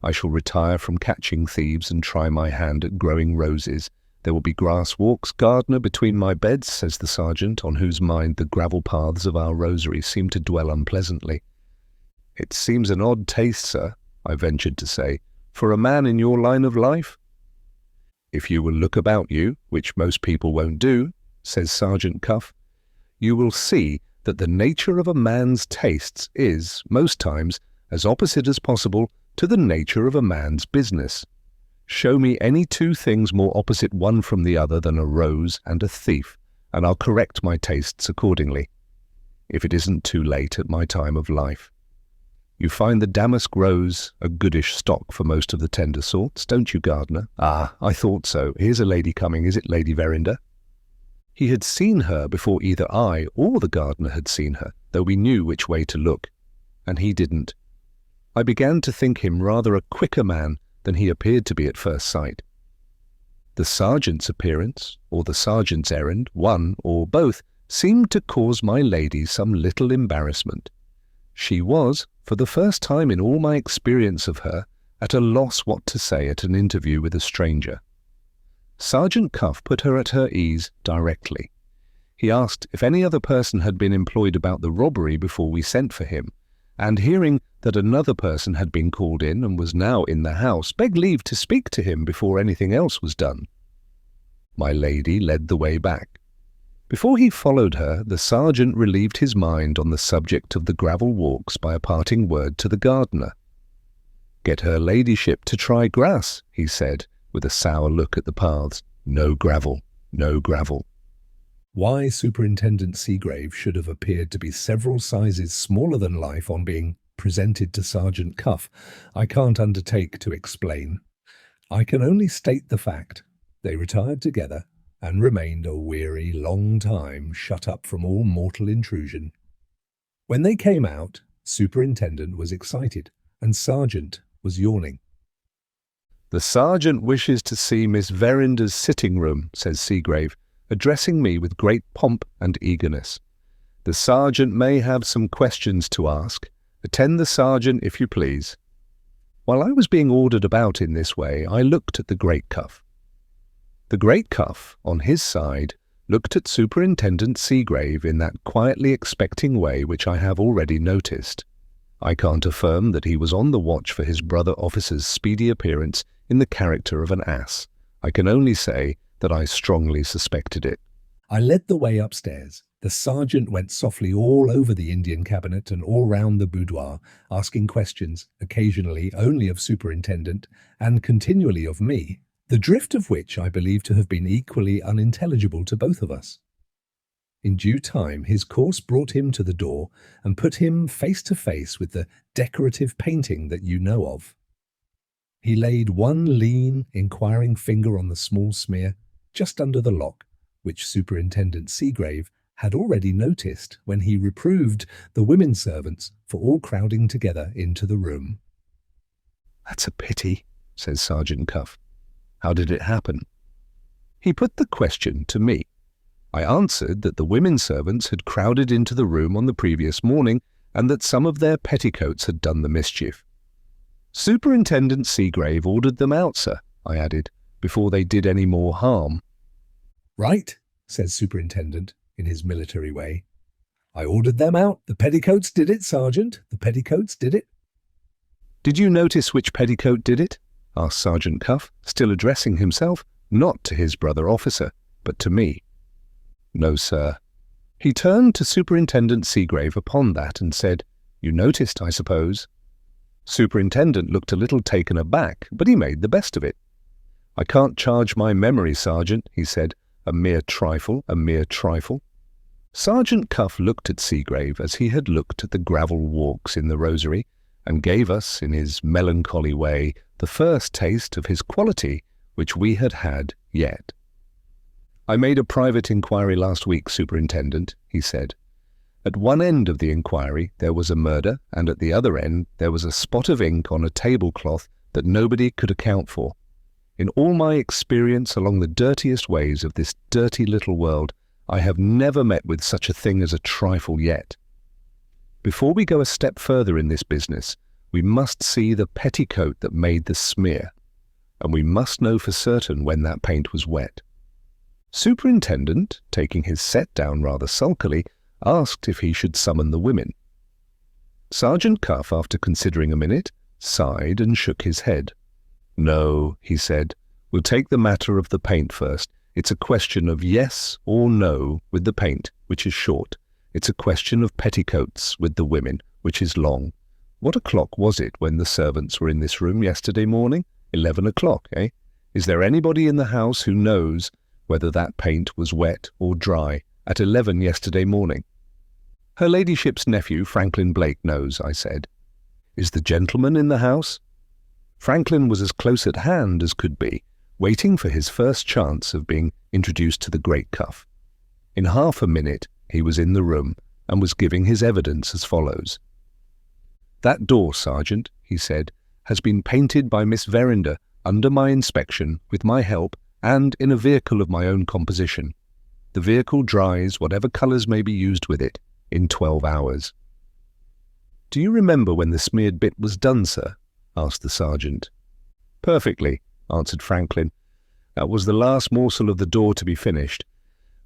I shall retire from catching thieves and try my hand at growing roses. There will be grass walks, gardener, between my beds," says the sergeant, on whose mind the gravel paths of our rosary seemed to dwell unpleasantly. "It seems an odd taste, sir," I ventured to say, "for a man in your line of life." "If you will look about you, which most people won't do," says Sergeant Cuff, "you will see that the nature of a man's tastes is, most times, as opposite as possible to the nature of a man's business. Show me any two things more opposite one from the other than a rose and a thief, and I'll correct my tastes accordingly, if it isn't too late at my time of life. You find the damask rose a goodish stock for most of the tender sorts, don't you, gardener? Ah, I thought so. Here's a lady coming. Is it Lady Verinder?" He had seen her before either I or the gardener had seen her, though we knew which way to look, and he didn't. I began to think him rather a quicker man than he appeared to be at first sight. The sergeant's appearance, or the sergeant's errand, one or both, seemed to cause my lady some little embarrassment. She was, for the first time in all my experience of her, at a loss what to say at an interview with a stranger. Sergeant Cuff put her at her ease directly. He asked if any other person had been employed about the robbery before we sent for him, and hearing that another person had been called in and was now in the house, begged leave to speak to him before anything else was done. My lady led the way back. Before he followed her, the sergeant relieved his mind on the subject of the gravel walks by a parting word to the gardener. "Get her ladyship to try grass," he said, with a sour look at the paths. "No gravel, no gravel." Why Superintendent Seagrave should have appeared to be several sizes smaller than life on being presented to Sergeant Cuff, I can't undertake to explain. I can only state the fact. They retired together and remained a weary, long time shut up from all mortal intrusion. When they came out, Superintendent was excited, and Sergeant was yawning. "The sergeant wishes to see Miss Verinder's sitting room," says Seagrave, addressing me with great pomp and eagerness. The sergeant may have some questions to ask. Attend the sergeant, if you please." While I was being ordered about in this way, I looked at the Great Cuff. The Great Cuff, on his side, looked at Superintendent Seagrave in that quietly expecting way which I have already noticed. I can't affirm that he was on the watch for his brother officer's speedy appearance in the character of an ass. I can only say that I strongly suspected it. I led the way upstairs. The sergeant went softly all over the Indian cabinet and all round the boudoir, asking questions, occasionally only of Superintendent, and continually of me, the drift of which I believe to have been equally unintelligible to both of us. In due time, his course brought him to the door and put him face to face with the decorative painting that you know of. He laid one lean, inquiring finger on the small smear just under the lock, which Superintendent Seagrave had already noticed when he reproved the women servants for all crowding together into the room. "That's a pity," says Sergeant Cuff. "How did it happen?" He put the question to me. I answered that the women servants had crowded into the room on the previous morning and that some of their petticoats had done the mischief. "Superintendent Seagrave ordered them out, sir," I added, "before they did any more harm." "Right," says Superintendent, in his military way. "I ordered them out. The petticoats did it, Sergeant. The petticoats did it." "Did you notice which petticoat did it?" asked Sergeant Cuff, still addressing himself, not to his brother officer, but to me. "No, sir." He turned to Superintendent Seagrave upon that and said, "You noticed, I suppose?" Superintendent looked a little taken aback, but he made the best of it. "I can't charge my memory, Sergeant," he said. "A mere trifle, a mere trifle." Sergeant Cuff looked at Seagrave as he had looked at the gravel walks in the Rosary, and gave us, in his melancholy way, the first taste of his quality which we had had yet. "I made a private inquiry last week, Superintendent," he said. "At one end of the inquiry there was a murder, and at the other end there was a spot of ink on a tablecloth that nobody could account for. In all my experience along the dirtiest ways of this dirty little world, I have never met with such a thing as a trifle yet. Before we go a step further in this business, we must see the petticoat that made the smear, and we must know for certain when that paint was wet." Superintendent, taking his set down rather sulkily, asked if he should summon the women. Sergeant Cuff, after considering a minute, sighed and shook his head. "No," he said, "we'll take the matter of the paint first. It's a question of yes or no with the paint, which is short. It's a question of petticoats with the women, which is long. What o'clock was it when the servants were in this room yesterday morning? 11 o'clock, eh? Is there anybody in the house who knows whether that paint was wet or dry at 11 yesterday morning?" "Her ladyship's nephew, Franklin Blake, knows," I said. "Is the gentleman in the house?" Franklin was as close at hand as could be, waiting for his first chance of being introduced to the Great Cuff. In half a minute he was in the room and was giving his evidence as follows. "That door, Sergeant," he said, "has been painted by Miss Verinder under my inspection, with my help, and in a vehicle of my own composition. The vehicle dries, whatever colours may be used with it, in 12 hours. "Do you remember when the smeared bit was done, sir?" asked the sergeant. "Perfectly," answered Franklin. "That was the last morsel of the door to be finished.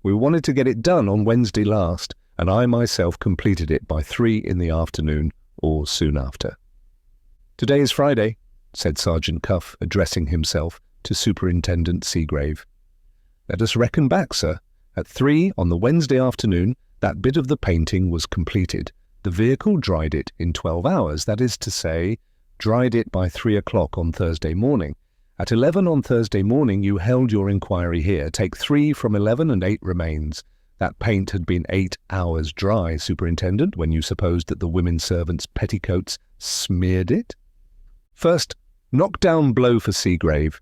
We wanted to get it done on Wednesday last, and I myself completed it by 3 in the afternoon, or soon after." "Today is Friday," said Sergeant Cuff, addressing himself to Superintendent Seagrave. "Let us reckon back, sir. At 3 on the Wednesday afternoon, that bit of the painting was completed. The vehicle dried it in 12 hours, that is to say, dried it by 3 o'clock on Thursday morning. At 11 on Thursday morning you held your inquiry here. Take 3 from 11 and 8 remains. That paint had been 8 hours dry, Superintendent, when you supposed that the women servants' petticoats smeared it? First, knock-down blow for Seagrave.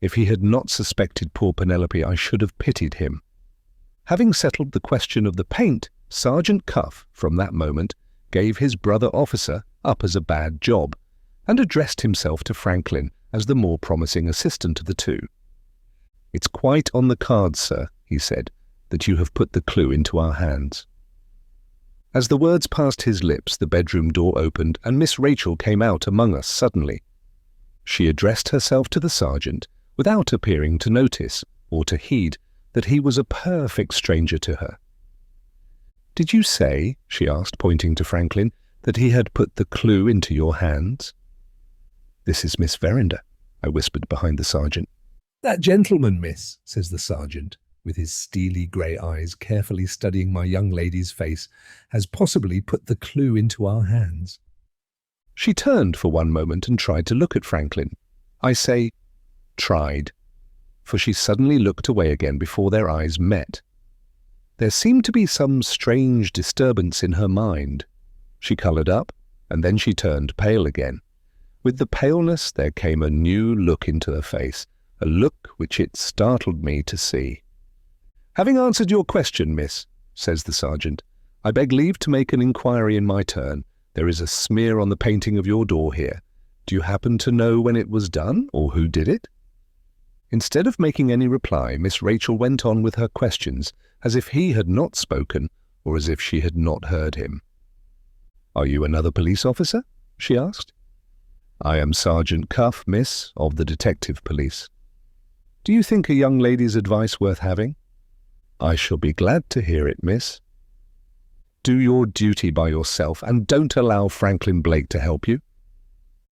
If he had not suspected poor Penelope, I should have pitied him. Having settled the question of the paint, Sergeant Cuff, from that moment, gave his brother officer up as a bad job, and addressed himself to Franklin as the more promising assistant of the two. "It's quite on the cards, sir," he said, "that you have put the clue into our hands. As the words passed his lips, the bedroom door opened and Miss Rachel came out among us suddenly. She addressed herself to the sergeant without appearing to notice or to heed that he was a perfect stranger to her. "Did you say," she asked, pointing to Franklin, "that he had put the clue into your hands?" "This is Miss Verinder," I whispered behind the sergeant. "That gentleman, miss," says the sergeant, with his steely grey eyes carefully studying my young lady's face, "has possibly put the clue into our hands." She turned for one moment and tried to look at Franklin. I say, tried, for she suddenly looked away again before their eyes met. There seemed to be some strange disturbance in her mind. She coloured up, and then she turned pale again. With the paleness there came a new look into her face, a look which it startled me to see. "Having answered your question, miss," says the sergeant, "I beg leave to make an inquiry in my turn. There is a smear on the painting of your door here. Do you happen to know when it was done, or who did it?" Instead of making any reply, Miss Rachel went on with her questions, as if he had not spoken, or as if she had not heard him. "Are you another police officer?" she asked. "I am Sergeant Cuff, miss, of the detective police." "Do you think a young lady's advice worth having?" "I shall be glad to hear it, miss." "Do your duty by yourself, and don't allow Franklin Blake to help you."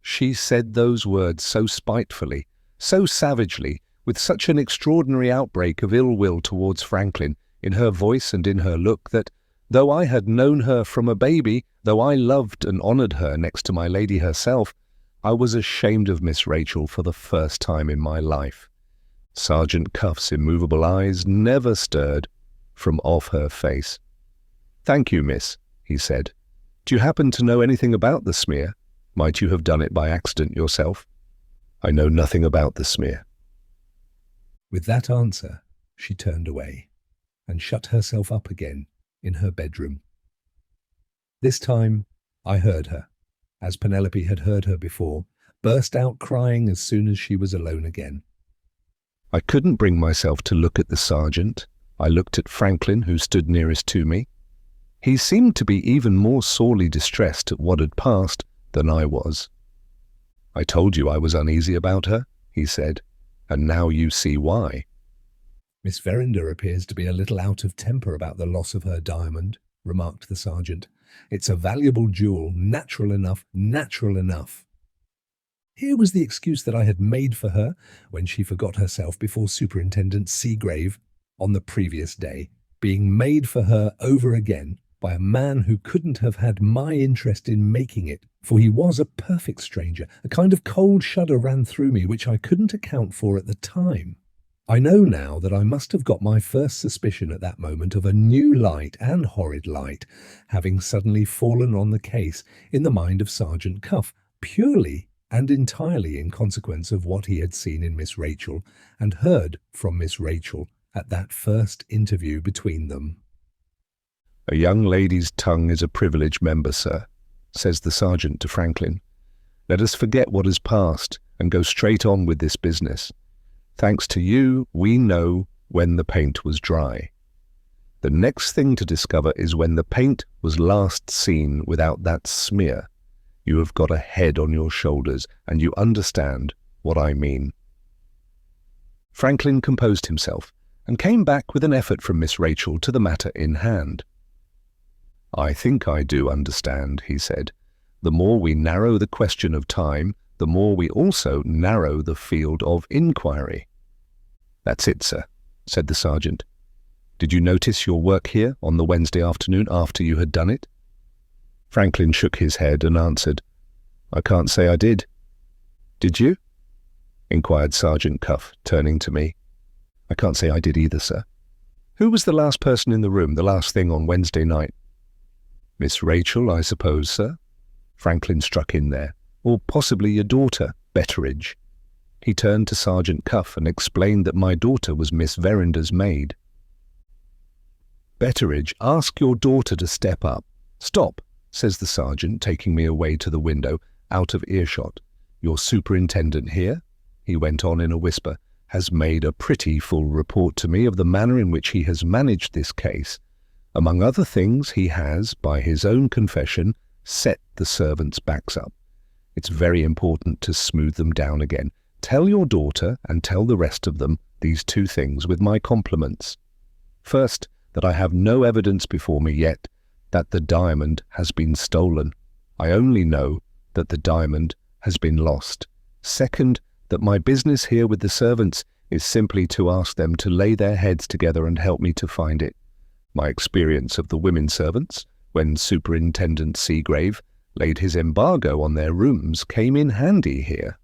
She said those words so spitefully, so savagely, with such an extraordinary outbreak of ill will towards Franklin, in her voice and in her look, that, though I had known her from a baby, though I loved and honoured her next to my lady herself, I was ashamed of Miss Rachel for the first time in my life. Sergeant Cuff's immovable eyes never stirred from off her face. "Thank you, miss," he said. "Do you happen to know anything about the smear? Might you have done it by accident yourself?" "I know nothing about the smear." With that answer, she turned away and shut herself up again in her bedroom. This time I heard her, as Penelope had heard her before, burst out crying as soon as she was alone again. I couldn't bring myself to look at the sergeant. I looked at Franklin, who stood nearest to me. He seemed to be even more sorely distressed at what had passed than I was. "I told you I was uneasy about her," he said, "and now you see why." "Miss Verinder appears to be a little out of temper about the loss of her diamond," remarked the sergeant. "It's a valuable jewel, natural enough, natural enough." Here was the excuse that I had made for her when she forgot herself before Superintendent Seagrave on the previous day, being made for her over again by a man who couldn't have had my interest in making it, for he was a perfect stranger. A kind of cold shudder ran through me which I couldn't account for at the time. I know now that I must have got my first suspicion at that moment of a new light, and horrid light, having suddenly fallen on the case in the mind of Sergeant Cuff, purely and entirely in consequence of what he had seen in Miss Rachel and heard from Miss Rachel at that first interview between them. "A young lady's tongue is a privileged member, sir," says the sergeant to Franklin. "Let us forget what has passed and go straight on with this business. Thanks to you, we know when the paint was dry. The next thing to discover is when the paint was last seen without that smear. You have got a head on your shoulders, and you understand what I mean." Franklin composed himself and came back with an effort from Miss Rachel to the matter in hand. "I think I do understand," he said. "The more we narrow the question of time, the more we also narrow the field of inquiry." "That's it, sir," said the sergeant. "Did you notice your work here on the Wednesday afternoon after you had done it?" Franklin shook his head and answered, "I can't say I did." "Did you?" inquired Sergeant Cuff, turning to me. "I can't say I did either, sir." "Who was the last person in the room, the last thing on Wednesday night?" "Miss Rachel, I suppose, sir." Franklin struck in there. "Or possibly your daughter, Betteridge." He turned to Sergeant Cuff and explained that my daughter was Miss Verinder's maid. "Betteridge, ask your daughter to step up." "Stop," says the sergeant, taking me away to the window, out of earshot. "Your superintendent here," he went on in a whisper, "has made a pretty full report to me of the manner in which he has managed this case. Among other things, he has, by his own confession, set the servants' backs up. It's very important to smooth them down again. Tell your daughter and tell the rest of them these two things with my compliments. First, that I have no evidence before me yet that the diamond has been stolen. I only know that the diamond has been lost. Second, that my business here with the servants is simply to ask them to lay their heads together and help me to find it. My experience of the women servants, when Superintendent Seagrave laid his embargo on their rooms, came in handy here.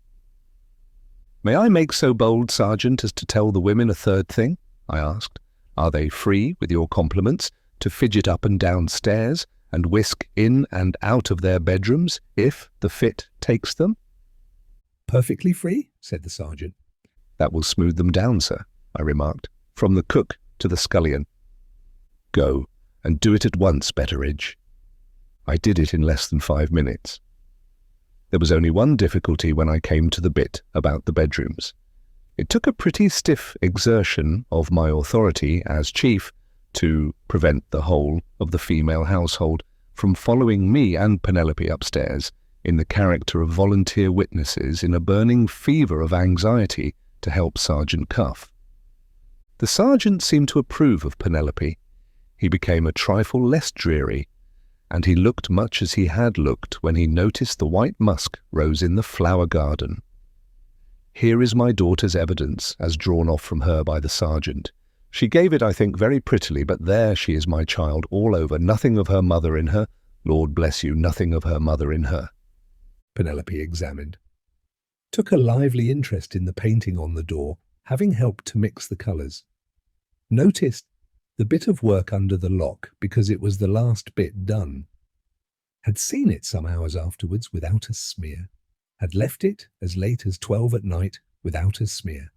"May I make so bold, Sergeant, as to tell the women a third thing?" I asked. "Are they free, with your compliments, to fidget up and down stairs and whisk in and out of their bedrooms, if the fit takes them?" "Perfectly free," said the sergeant. "That will smooth them down, sir," I remarked, "from the cook to the scullion." "Go, and do it at once, Betteridge." I did it in less than 5 minutes. There was only one difficulty when I came to the bit about the bedrooms. It took a pretty stiff exertion of my authority as chief to prevent the whole of the female household from following me and Penelope upstairs in the character of volunteer witnesses in a burning fever of anxiety to help Sergeant Cuff. The sergeant seemed to approve of Penelope. He became a trifle less dreary, and he looked much as he had looked when he noticed the white musk rose in the flower garden. Here is my daughter's evidence, as drawn off from her by the sergeant. She gave it, I think, very prettily, but there she is, my child, all over. Nothing of her mother in her. Lord bless you, nothing of her mother in her. Penelope examined. Took a lively interest in the painting on the door, having helped to mix the colours. Noticed the bit of work under the lock because it was the last bit done. Had seen it some hours afterwards without a smear. Had left it as late as 12 at night without a smear.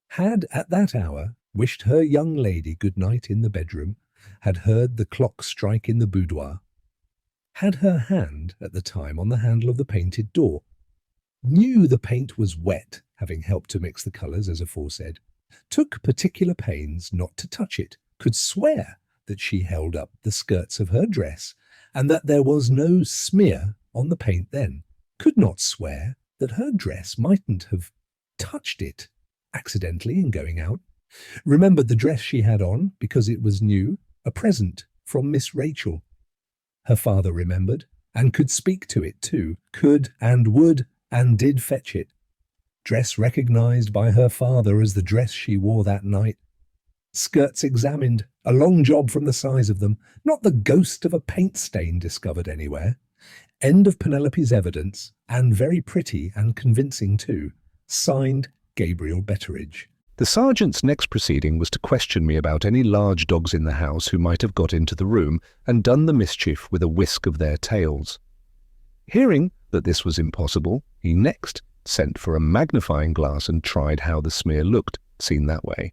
Had at that hour wished her young lady good night in the bedroom. Had heard the clock strike in the boudoir. Had her hand at the time on the handle of the painted door. Knew the paint was wet, having helped to mix the colours as aforesaid. Took particular pains not to touch it. Could swear that she held up the skirts of her dress and that there was no smear on the paint then. Could not swear that her dress mightn't have touched it accidentally in going out. Remembered the dress she had on because it was new, a present from Miss Rachel. Her father remembered, and could speak to it too, could and would and did fetch it. Dress recognised by her father as the dress she wore that night. Skirts examined, a long job from the size of them, not the ghost of a paint stain discovered anywhere. End of Penelope's evidence, and very pretty and convincing too. Signed, Gabriel Betteridge. The sergeant's next proceeding was to question me about any large dogs in the house who might have got into the room and done the mischief with a whisk of their tails. Hearing that this was impossible, he next sent for a magnifying glass and tried how the smear looked, seen that way.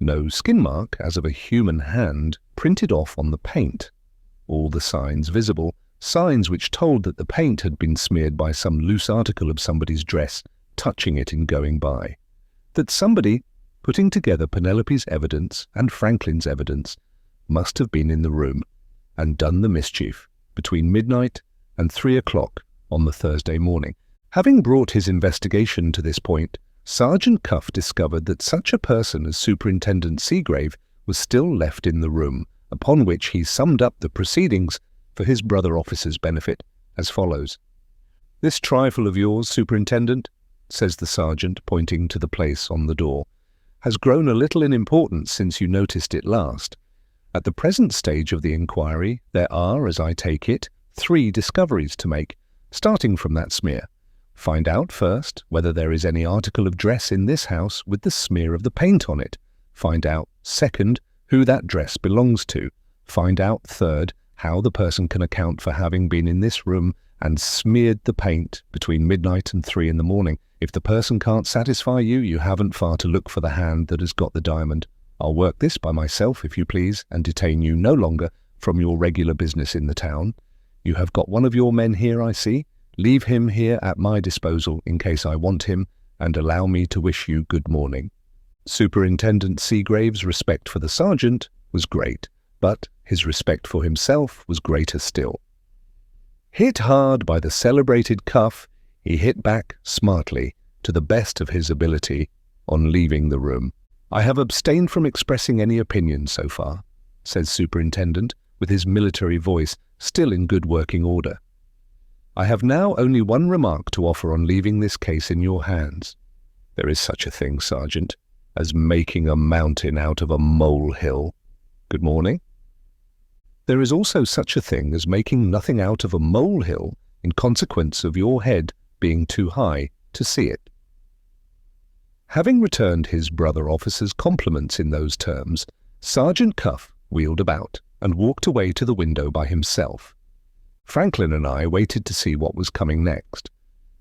No skin mark, as of a human hand, printed off on the paint. All the signs visible, signs which told that the paint had been smeared by some loose article of somebody's dress, touching it in going by. That somebody, putting together Penelope's evidence and Franklin's evidence, must have been in the room and done the mischief between midnight and 3 o'clock on the Thursday morning. Having brought his investigation to this point, Sergeant Cuff discovered that such a person as Superintendent Seagrave was still left in the room, upon which he summed up the proceedings for his brother officer's benefit as follows. "This trifle of yours, Superintendent," says the sergeant, pointing to the place on the door, "has grown a little in importance since you noticed it last. At the present stage of the inquiry, there are, as I take it, 3 discoveries to make, starting from that smear. Find out first whether there is any article of dress in this house with the smear of the paint on it. Find out, second, who that dress belongs to. Find out, third, how the person can account for having been in this room and smeared the paint between midnight and 3 in the morning. If the person can't satisfy you, you haven't far to look for the hand that has got the diamond. I'll work this by myself, if you please, and detain you no longer from your regular business in the town. You have got one of your men here, I see. Leave him here at my disposal in case I want him, and allow me to wish you good morning." Superintendent Seagrave's respect for the sergeant was great, but His respect for himself was greater still. Hit hard by the celebrated Cuff, he hit back smartly, to the best of his ability, on leaving the room. "I have abstained from expressing any opinion so far," says Superintendent, with his military voice still in good working order. "I have now only one remark to offer on leaving this case in your hands. There is such a thing, Sergeant, as making a mountain out of a molehill. Good morning. There is also such a thing as making nothing out of a molehill in consequence of your head being too high to see it." Having returned his brother officer's compliments in those terms, Sergeant Cuff wheeled about and walked away to the window by himself. Franklin and I waited to see what was coming next.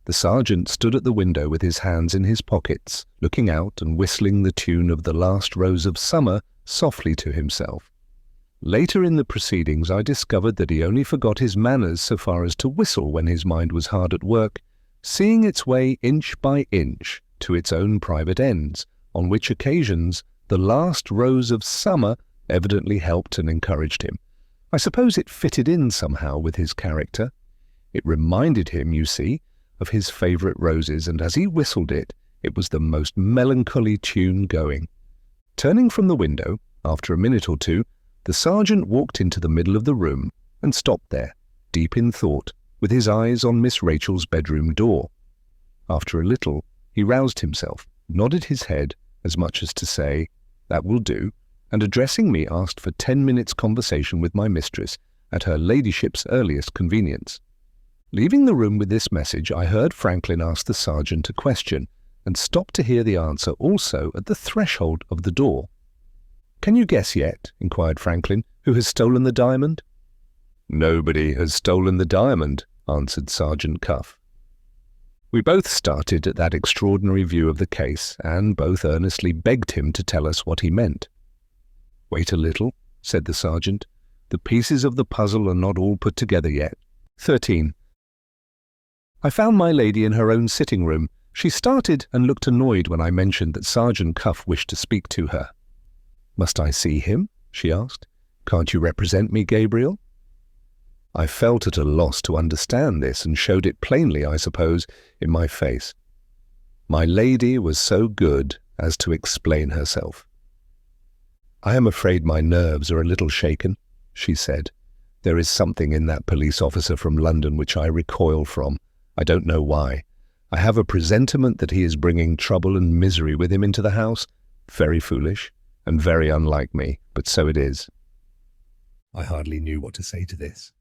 The sergeant stood at the window with his hands in his pockets, looking out and whistling the tune of "The Last Rose of Summer" softly to himself. Later in the proceedings I discovered that he only forgot his manners so far as to whistle when his mind was hard at work, seeing its way inch by inch to its own private ends, on which occasions "The Last Rose of Summer" evidently helped and encouraged him. I suppose it fitted in somehow with his character. It reminded him, you see, of his favourite roses, and as he whistled it, it was the most melancholy tune going. Turning from the window, after a minute or two, the sergeant walked into the middle of the room and stopped there, deep in thought, with his eyes on Miss Rachel's bedroom door. After a little, he roused himself, nodded his head, as much as to say, "That will do," and addressing me asked for 10 minutes' conversation with my mistress at her ladyship's earliest convenience. Leaving the room with this message, I heard Franklin ask the sergeant a question, and stopped to hear the answer also at the threshold of the door. "Can you guess yet," inquired Franklin, "who has stolen the diamond?" "Nobody has stolen the diamond," answered Sergeant Cuff. We both started at that extraordinary view of the case, and both earnestly begged him to tell us what he meant. "Wait a little," said the sergeant. "The pieces of the puzzle are not all put together yet." 13. I found my lady in her own sitting-room. She started and looked annoyed when I mentioned that Sergeant Cuff wished to speak to her. "Must I see him?" she asked. "Can't you represent me, Gabriel?" I felt at a loss to understand this, and showed it plainly, I suppose, in my face. My lady was so good as to explain herself. "I am afraid my nerves are a little shaken," she said. "There is something in that police officer from London which I recoil from. I don't know why. I have a presentiment that he is bringing trouble and misery with him into the house. Very foolish, and very unlike me, but so it is." I hardly knew what to say to this.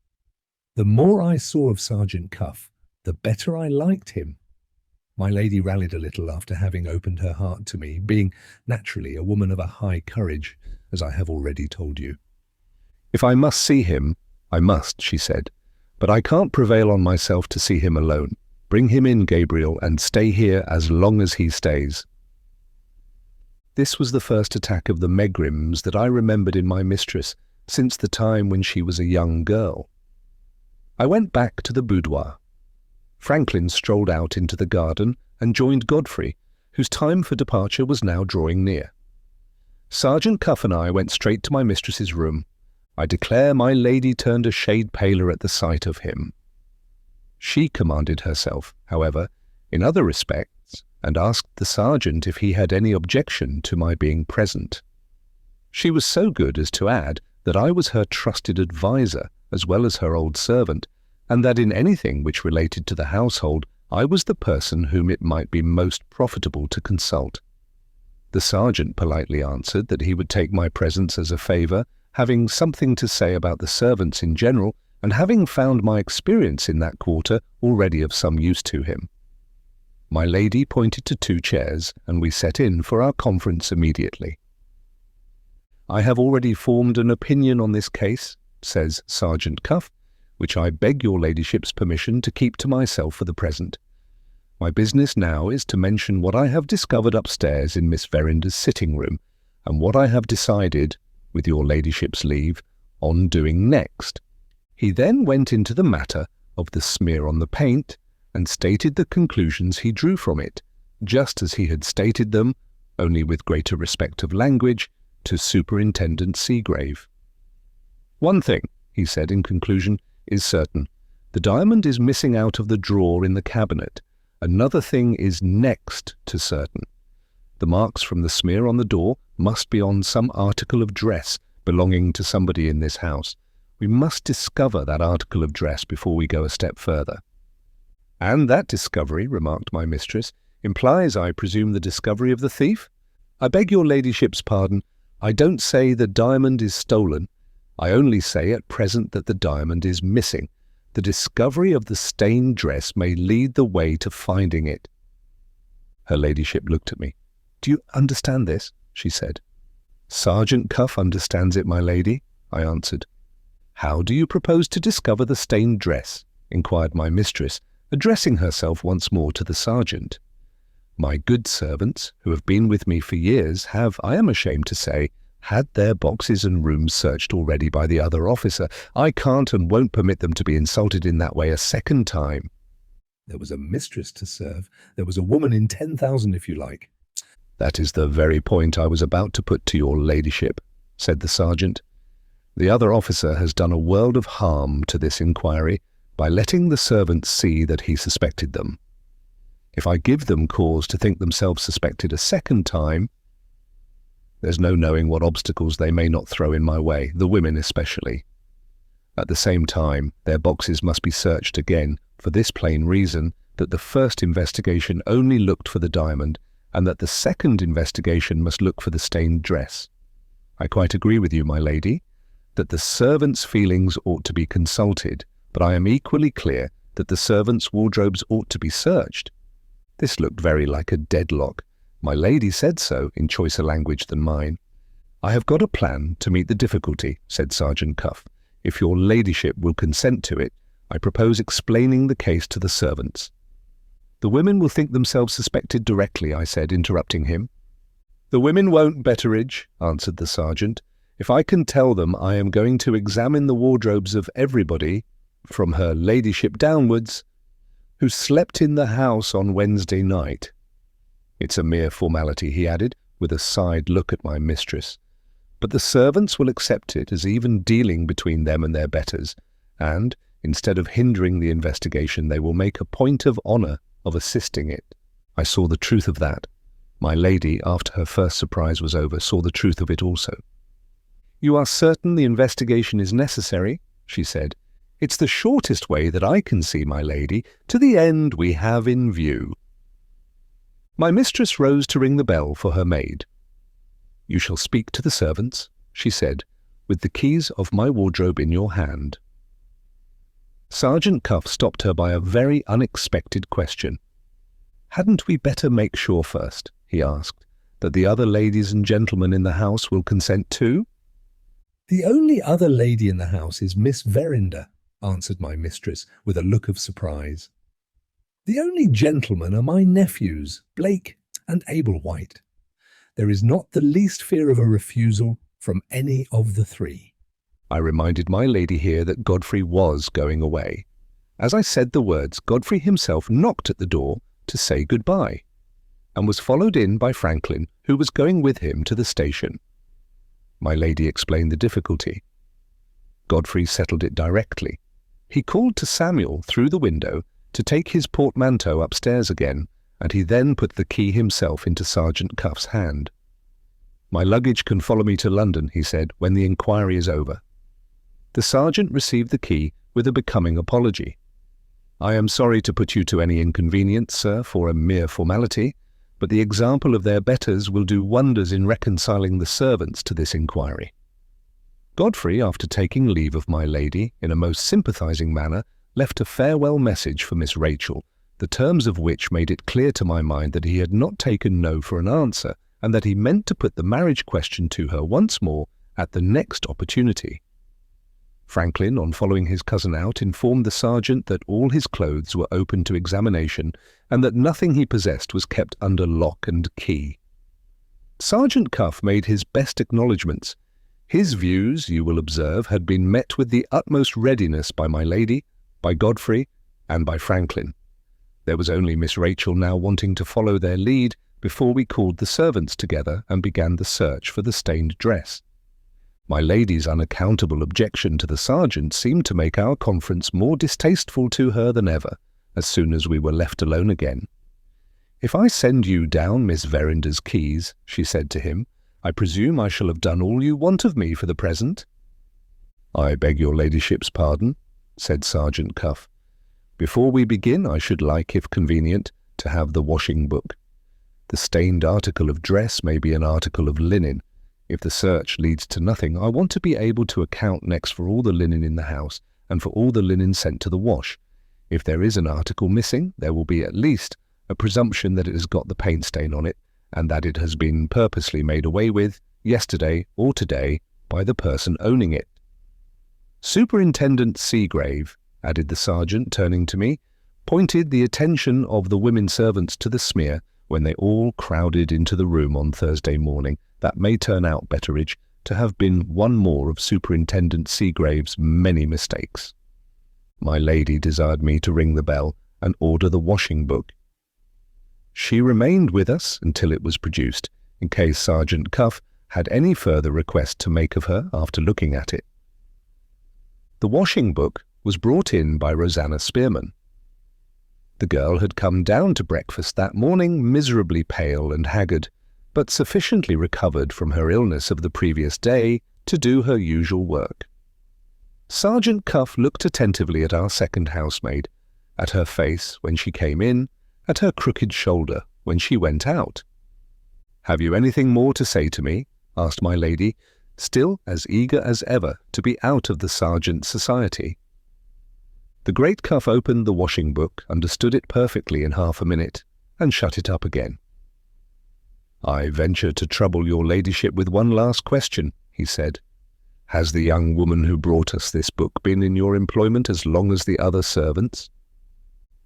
The more I saw of Sergeant Cuff, the better I liked him. My lady rallied a little after having opened her heart to me, being naturally a woman of a high courage, as I have already told you. "If I must see him, I must," she said. "But I can't prevail on myself to see him alone. Bring him in, Gabriel, and stay here as long as he stays." This was the first attack of the megrims that I remembered in my mistress since the time when she was a young girl. I went back to the boudoir. Franklin strolled out into the garden and joined Godfrey, whose time for departure was now drawing near. Sergeant Cuff and I went straight to my mistress's room. I declare my lady turned a shade paler at the sight of him. She commanded herself, however, in other respects, and asked the sergeant if he had any objection to my being present. She was so good as to add that I was her trusted adviser as well as her old servant, and that in anything which related to the household I was the person whom it might be most profitable to consult. The sergeant politely answered that he would take my presence as a favour, having something to say about the servants in general, and having found my experience in that quarter already of some use to him. My lady pointed to 2 chairs, and we set in for our conference immediately. "I have already formed an opinion on this case," says Sergeant Cuff, "which I beg your ladyship's permission to keep to myself for the present. My business now is to mention what I have discovered upstairs in Miss Verinder's sitting-room, and what I have decided, with your ladyship's leave, on doing next." He then went into the matter of the smear on the paint, and stated the conclusions he drew from it, just as he had stated them, only with greater respect of language, to Superintendent Seagrave. One thing, he said in conclusion, is certain. The diamond is missing out of the drawer in the cabinet. Another thing is next to certain. The marks from the smear on the door must be on some article of dress belonging to somebody in this house. We must discover that article of dress before we go a step further. And that discovery, remarked my mistress, implies, I presume, the discovery of the thief? I beg your ladyship's pardon. I don't say the diamond is stolen. I only say at present that the diamond is missing. The discovery of the stained dress may lead the way to finding it. Her ladyship looked at me. Do you understand this? She said. Sergeant Cuff understands it, my lady, I answered. How do you propose to discover the stained dress? Inquired my mistress, addressing herself once more to the sergeant. My good servants, who have been with me for years, have, I am ashamed to say, had their boxes and rooms searched already by the other officer. I can't and won't permit them to be insulted in that way a second time. There was a mistress to serve. There was a woman in 10,000, if you like. That is the very point I was about to put to your ladyship, said the sergeant. The other officer has done a world of harm to this inquiry by letting the servants see that he suspected them. If I give them cause to think themselves suspected a second time, there's no knowing what obstacles they may not throw in my way, the women especially. At the same time, their boxes must be searched again, for this plain reason that the first investigation only looked for the diamond, and that the second investigation must look for the stained dress. I quite agree with you, my lady, that the servants' feelings ought to be consulted, but I am equally clear that the servants' wardrobes ought to be searched. This looked very like a deadlock. My lady said so in choicer language than mine. I have got a plan to meet the difficulty, said Sergeant Cuff. If your ladyship will consent to it, I propose explaining the case to the servants. The women will think themselves suspected directly, I said, interrupting him. The women won't, Betteridge, answered the sergeant. If I can tell them I am going to examine the wardrobes of everybody, from her ladyship downwards, who slept in the house on Wednesday night. It's a mere formality, he added, with a side look at my mistress. But the servants will accept it as even dealing between them and their betters, and, instead of hindering the investigation, they will make a point of honour of assisting it. I saw the truth of that. My lady, after her first surprise was over, saw the truth of it also. You are certain the investigation is necessary, she said. It's the shortest way that I can see, my lady, to the end we have in view. My mistress rose to ring the bell for her maid. You shall speak to the servants, she said, with the keys of my wardrobe in your hand. Sergeant Cuff stopped her by a very unexpected question. Hadn't we better make sure first, he asked, that the other ladies and gentlemen in the house will consent too? The only other lady in the house is Miss Verinder, answered my mistress with a look of surprise. The only gentlemen are my nephews, Blake and Abel White. There is not the least fear of a refusal from any of the three. I reminded my lady here that Godfrey was going away. As I said the words, Godfrey himself knocked at the door to say goodbye, and was followed in by Franklin, who was going with him to the station. My lady explained the difficulty. Godfrey settled it directly. He called to Samuel through the window to take his portmanteau upstairs again, and he then put the key himself into Sergeant Cuff's hand. My luggage can follow me to London, he said, when the inquiry is over. The sergeant received the key with a becoming apology. I am sorry to put you to any inconvenience, sir, for a mere formality, but the example of their betters will do wonders in reconciling the servants to this inquiry. Godfrey, after taking leave of my lady in a most sympathizing manner, left a farewell message for Miss Rachel, the terms of which made it clear to my mind that he had not taken no for an answer, and that he meant to put the marriage question to her once more at the next opportunity. Franklin, on following his cousin out, informed the sergeant that all his clothes were open to examination, and that nothing he possessed was kept under lock and key. Sergeant Cuff made his best acknowledgments. His views, you will observe, had been met with the utmost readiness by my lady, by Godfrey, and by Franklin. There was only Miss Rachel now wanting to follow their lead before we called the servants together and began the search for the stained dress. My lady's unaccountable objection to the sergeant seemed to make our conference more distasteful to her than ever, as soon as we were left alone again. "If I send you down Miss Verinder's keys," she said to him, "I presume I shall have done all you want of me for the present." "I beg your ladyship's pardon," said Sergeant Cuff. "Before we begin, I should like, if convenient, to have the washing book. The stained article of dress may be an article of linen. If the search leads to nothing, I want to be able to account next for all the linen in the house and for all the linen sent to the wash. If there is an article missing, there will be at least a presumption that it has got the paint stain on it, and that it has been purposely made away with, yesterday or today, by the person owning it." "Superintendent Seagrave," added the sergeant, turning to me, "pointed the attention of the women servants to the smear when they all crowded into the room on Thursday morning. That may turn out, Betteridge, to have been one more of Superintendent Seagrave's many mistakes." My lady desired me to ring the bell and order the washing book. She remained with us until it was produced, in case Sergeant Cuff had any further request to make of her after looking at it. The washing book was brought in by Rosanna Spearman. The girl had come down to breakfast that morning miserably pale and haggard, but sufficiently recovered from her illness of the previous day to do her usual work. Sergeant Cuff looked attentively at our second housemaid, at her face when she came in, at her crooked shoulder when she went out. "Have you anything more to say to me?" asked my lady, still as eager as ever to be out of the sergeant's society. The great Cuff opened the washing book, understood it perfectly in half a minute, and shut it up again. "I venture to trouble your ladyship with one last question," he said. "Has the young woman who brought us this book been in your employment as long as the other servants?"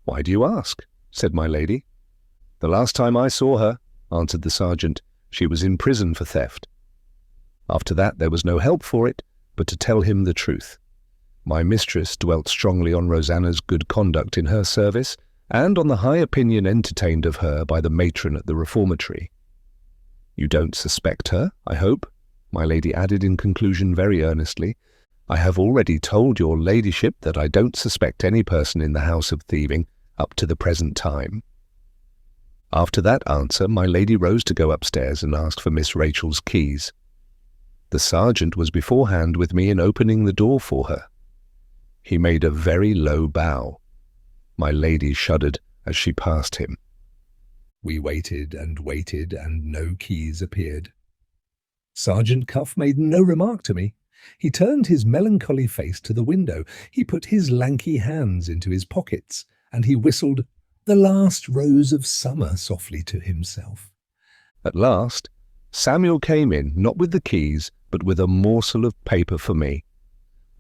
"Why do you ask?" said my lady. "The last time I saw her," answered the sergeant, "she was in prison for theft. After that there was no help for it but to tell him the truth. My mistress dwelt strongly on Rosanna's good conduct in her service, and on the high opinion entertained of her by the matron at the reformatory. You don't suspect her, I hope?" my lady added in conclusion very earnestly. "I have already told your ladyship that I don't suspect any person in the house of thieving up to the present time." After that answer, my lady rose to go upstairs and ask for Miss Rachel's keys. The sergeant was beforehand with me in opening the door for her. He made a very low bow. My lady shuddered as she passed him. We waited, and no keys appeared. Sergeant Cuff made no remark to me. He turned his melancholy face to the window. He put his lanky hands into his pockets, and he whistled "The Last Rose of Summer" softly to himself. At last, Samuel came in, not with the keys, but with a morsel of paper for me.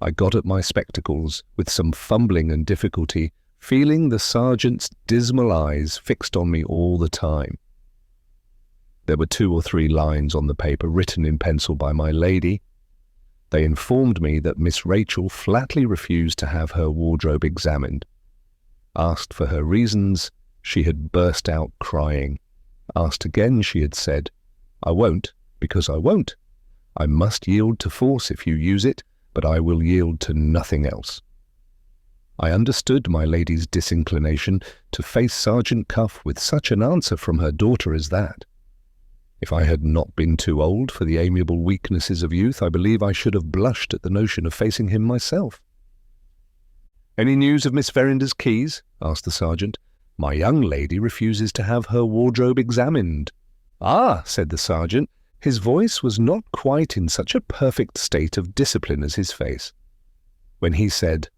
I got at my spectacles with some fumbling and difficulty, feeling the sergeant's dismal eyes fixed on me all the time. There were 2 or 3 lines on the paper written in pencil by my lady. They informed me that Miss Rachel flatly refused to have her wardrobe examined. Asked for her reasons, she had burst out crying. Asked again, she had said, "I won't, because I won't. I must yield to force if you use it, but I will yield to nothing else." I understood my lady's disinclination to face Sergeant Cuff with such an answer from her daughter as that. If I had not been too old for the amiable weaknesses of youth, I believe I should have blushed at the notion of facing him myself. "Any news of Miss Verinder's keys?" asked the sergeant. "My young lady refuses to have her wardrobe examined." "Ah," said the sergeant. His voice was not quite in such a perfect state of discipline as his face. When he said,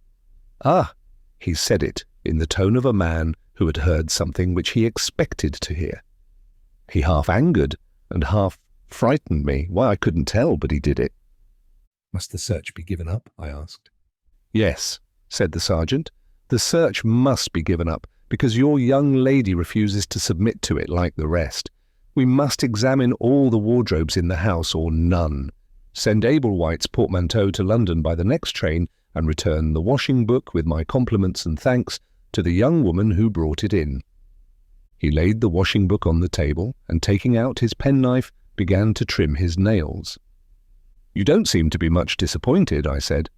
"Ah," he said it in the tone of a man who had heard something which he expected to hear. He half angered and half frightened me. Why, I couldn't tell, but he did it. "Must the search be given up?" I asked. "Yes," said the sergeant. "The search must be given up, because your young lady refuses to submit to it like the rest. We must examine all the wardrobes in the house, or none. Send Ablewhite's portmanteau to London by the next train, and return the washing book with my compliments and thanks to the young woman who brought it in." He laid the washing book on the table, and taking out his penknife, began to trim his nails. You don't seem to be much disappointed, I said.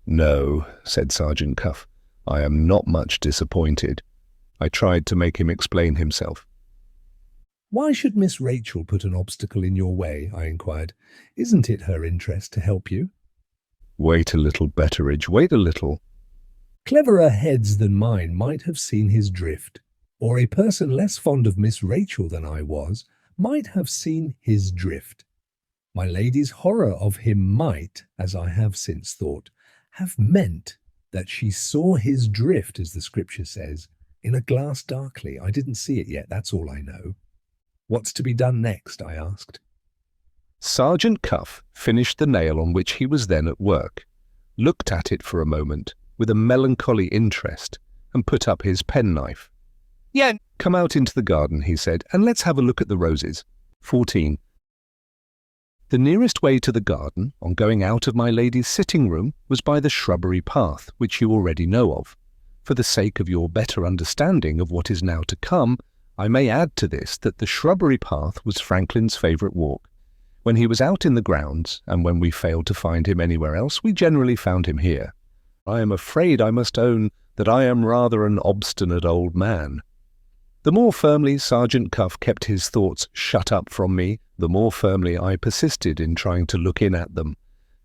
No, said Sergeant Cuff. I am not much disappointed. I tried to make him explain himself. Why should Miss Rachel put an obstacle in your way? I inquired. Isn't it her interest to help you? Wait a little, Betteridge, wait a little. Cleverer heads than mine might have seen his drift, or a person less fond of Miss Rachel than I was might have seen his drift. My lady's horror of him might, as I have since thought, have meant that she saw his drift, as the scripture says, in a glass darkly. I didn't see it yet, that's all I know. What's to be done next? I asked. Sergeant Cuff finished the nail on which he was then at work, looked at it for a moment with a melancholy interest, and put up his penknife. Yeah, come out into the garden, he said, and let's have a look at the roses. 14. The nearest way to the garden, on going out of my lady's sitting room, was by the shrubbery path, which you already know of. For the sake of your better understanding of what is now to come, I may add to this that the shrubbery path was Franklin's favourite walk. When he was out in the grounds, and when we failed to find him anywhere else, we generally found him here. I am afraid I must own that I am rather an obstinate old man. The more firmly Sergeant Cuff kept his thoughts shut up from me, the more firmly I persisted in trying to look in at them.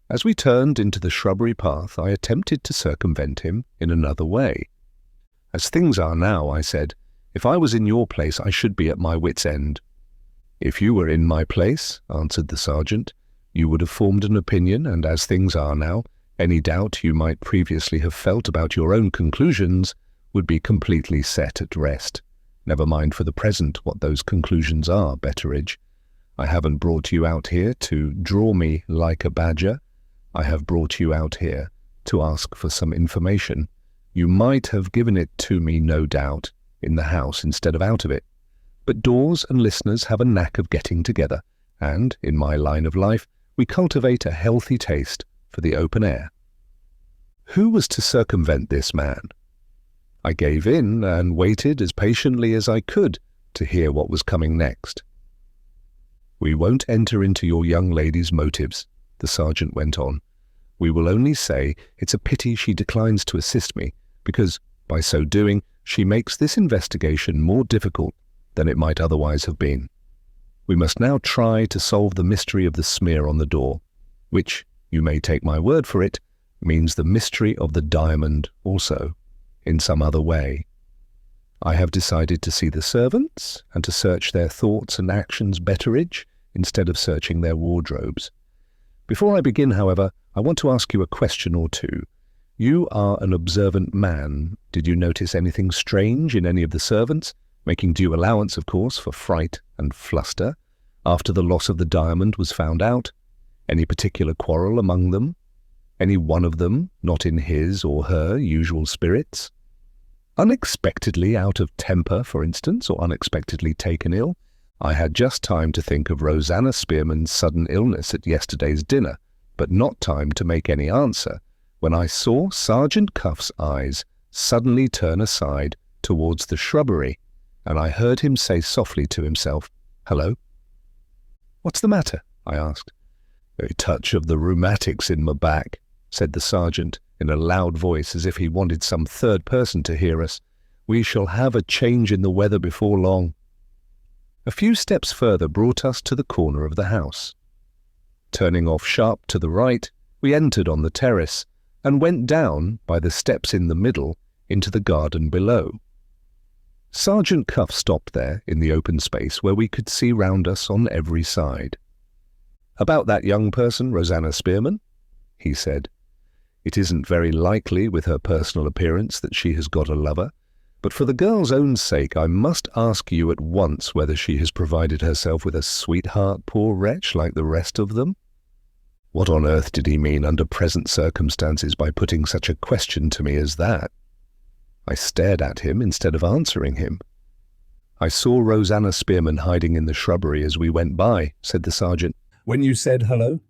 As we turned into the shrubbery path, I attempted to circumvent him in another way. As things are now, I said, if I was in your place, I should be at my wits' end. If you were in my place, answered the sergeant, you would have formed an opinion, and as things are now, any doubt you might previously have felt about your own conclusions would be completely set at rest. Never mind for the present what those conclusions are, Betteridge. I haven't brought you out here to draw me like a badger. I have brought you out here to ask for some information. You might have given it to me, no doubt, in the house instead of out of it. But doors and listeners have a knack of getting together, and, in my line of life, we cultivate a healthy taste for the open air. Who was to circumvent this man? I gave in and waited as patiently as I could to hear what was coming next. We won't enter into your young lady's motives, the sergeant went on. We will only say it's a pity she declines to assist me, because, by so doing, she makes this investigation more difficult than it might otherwise have been. We must now try to solve the mystery of the smear on the door, which, you may take my word for it, means the mystery of the diamond also, in some other way. I have decided to see the servants and to search their thoughts and actions, Betteridge, instead of searching their wardrobes. Before I begin, however, I want to ask you a question or two. You are an observant man. Did you notice anything strange in any of the servants, making due allowance, of course, for fright and fluster, after the loss of the diamond was found out? Any particular quarrel among them? Any one of them not in his or her usual spirits? Unexpectedly out of temper, for instance, or unexpectedly taken ill? I had just time to think of Rosanna Spearman's sudden illness at yesterday's dinner, but not time to make any answer, when I saw Sergeant Cuff's eyes suddenly turn aside towards the shrubbery, and I heard him say softly to himself, "Hello?" "What's the matter?" I asked. "A touch of the rheumatics in my back," said the sergeant in a loud voice as if he wanted some third person to hear us. "We shall have a change in the weather before long." A few steps further brought us to the corner of the house. Turning off sharp to the right, we entered on the terrace and went down by the steps in the middle into the garden below. Sergeant Cuff stopped there in the open space where we could see round us on every side. "About that young person, Rosanna Spearman?" he said. "It isn't very likely with her personal appearance that she has got a lover, but for the girl's own sake I must ask you at once whether she has provided herself with a sweetheart, poor wretch, like the rest of them." What on earth did he mean under present circumstances by putting such a question to me as that? I stared at him instead of answering him. "I saw Rosanna Spearman hiding in the shrubbery as we went by," said the sergeant. "When you said hello?"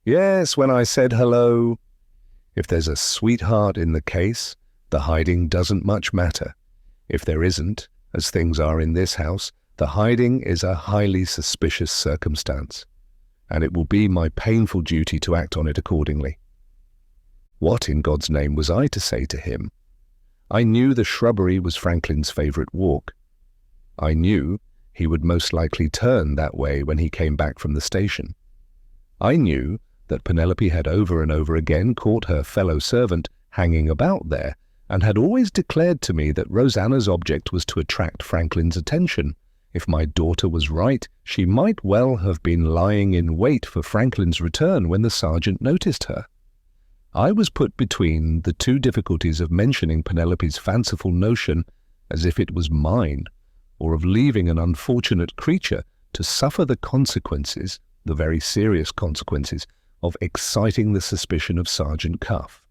"Yes, when I said hello. If there's a sweetheart in the case, the hiding doesn't much matter. If there isn't, as things are in this house, the hiding is a highly suspicious circumstance. and it will be my painful duty to act on it accordingly. What in God's name was I to say to him? I knew the shrubbery was Franklin's favourite walk. I knew he would most likely turn that way when he came back from the station. I knew that Penelope had over and over again caught her fellow servant hanging about there, and had always declared to me that Rosanna's object was to attract Franklin's attention. If my daughter was right, she might well have been lying in wait for Franklin's return when the sergeant noticed her. I was put between the two difficulties of mentioning Penelope's fanciful notion as if it was mine, or of leaving an unfortunate creature to suffer the consequences, the very serious consequences, of exciting the suspicion of Sergeant Cuff.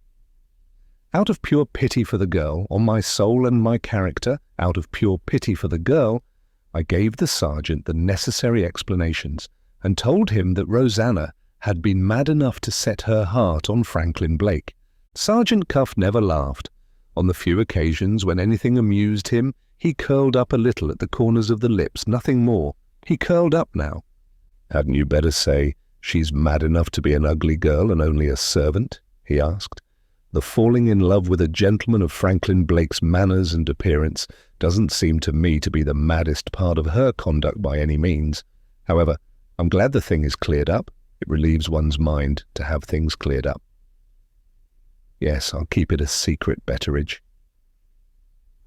Out of pure pity for the girl, on my soul and my character, out of pure pity for the girl, I gave the sergeant the necessary explanations, and told him that Rosanna had been mad enough to set her heart on Franklin Blake. Sergeant Cuff never laughed. On the few occasions when anything amused him, he curled up a little at the corners of the lips, nothing more. He curled up now. "Hadn't you better say, she's mad enough to be an ugly girl and only a servant?" he asked. "The falling in love with a gentleman of Franklin Blake's manners and appearance doesn't seem to me to be the maddest part of her conduct by any means. However, I'm glad the thing is cleared up. It relieves one's mind to have things cleared up. Yes, I'll keep it a secret, Betteridge.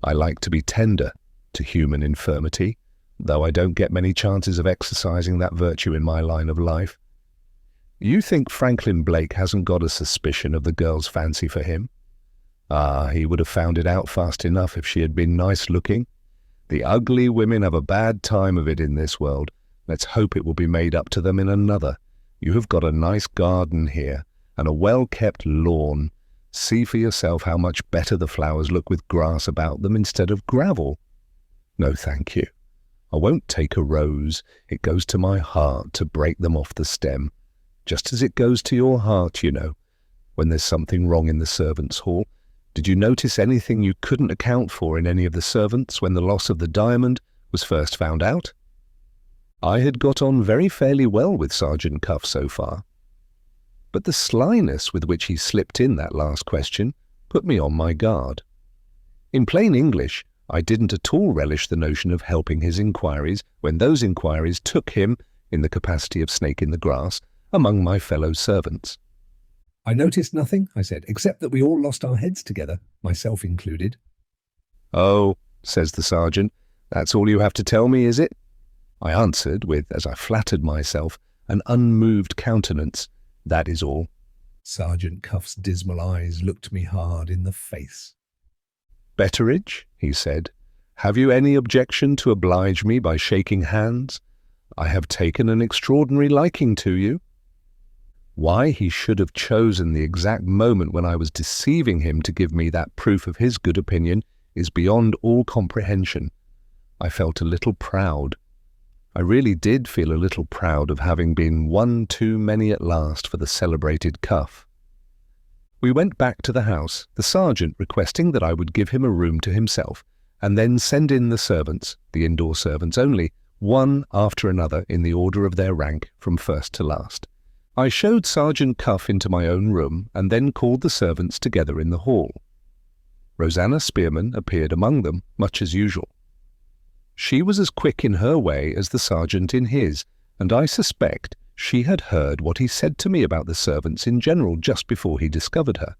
I like to be tender to human infirmity, though I don't get many chances of exercising that virtue in my line of life. You think Franklin Blake hasn't got a suspicion of the girl's fancy for him? Ah, he would have found it out fast enough if she had been nice-looking. The ugly women have a bad time of it in this world. Let's hope it will be made up to them in another. You have got a nice garden here, and a well-kept lawn. See for yourself how much better the flowers look with grass about them instead of gravel. No, thank you. I won't take a rose. It goes to my heart to break them off the stem. Just as it goes to your heart, you know, when there's something wrong in the servants' hall. Did you notice anything you couldn't account for in any of the servants when the loss of the diamond was first found out? I had got on very fairly well with Sergeant Cuff so far, but the slyness with which he slipped in that last question put me on my guard. In plain English, I didn't at all relish the notion of helping his inquiries when those inquiries took him, in the capacity of snake in the grass, among my fellow servants. "I noticed nothing," I said, "except that we all lost our heads together, myself included." "Oh," says the sergeant, "that's all you have to tell me, is it?" I answered with, as I flattered myself, an unmoved countenance, "That is all." Sergeant Cuff's dismal eyes looked me hard in the face. "Betteridge," he said, "have you any objection to oblige me by shaking hands? I have taken an extraordinary liking to you." Why he should have chosen the exact moment when I was deceiving him to give me that proof of his good opinion is beyond all comprehension. I felt a little proud. I really did feel a little proud of having been one too many at last for the celebrated Cuff. We went back to the house, the sergeant requesting that I would give him a room to himself, and then send in the servants, the indoor servants only, one after another in the order of their rank from first to last. I showed Sergeant Cuff into my own room and then called the servants together in the hall. Rosanna Spearman appeared among them, much as usual. She was as quick in her way as the sergeant in his, and I suspect she had heard what he said to me about the servants in general just before he discovered her.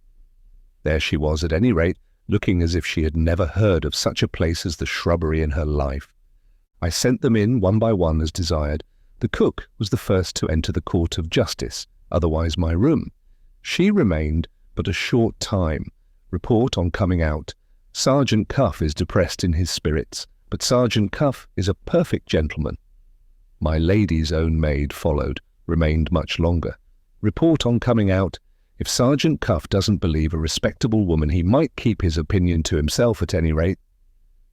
There she was, at any rate, looking as if she had never heard of such a place as the shrubbery in her life. I sent them in one by one as desired. The cook was the first to enter the court of justice, otherwise my room. She remained but a short time. Report on coming out: Sergeant Cuff is depressed in his spirits, but Sergeant Cuff is a perfect gentleman. My lady's own maid followed, remained much longer. Report on coming out: if Sergeant Cuff doesn't believe a respectable woman, he might keep his opinion to himself at any rate.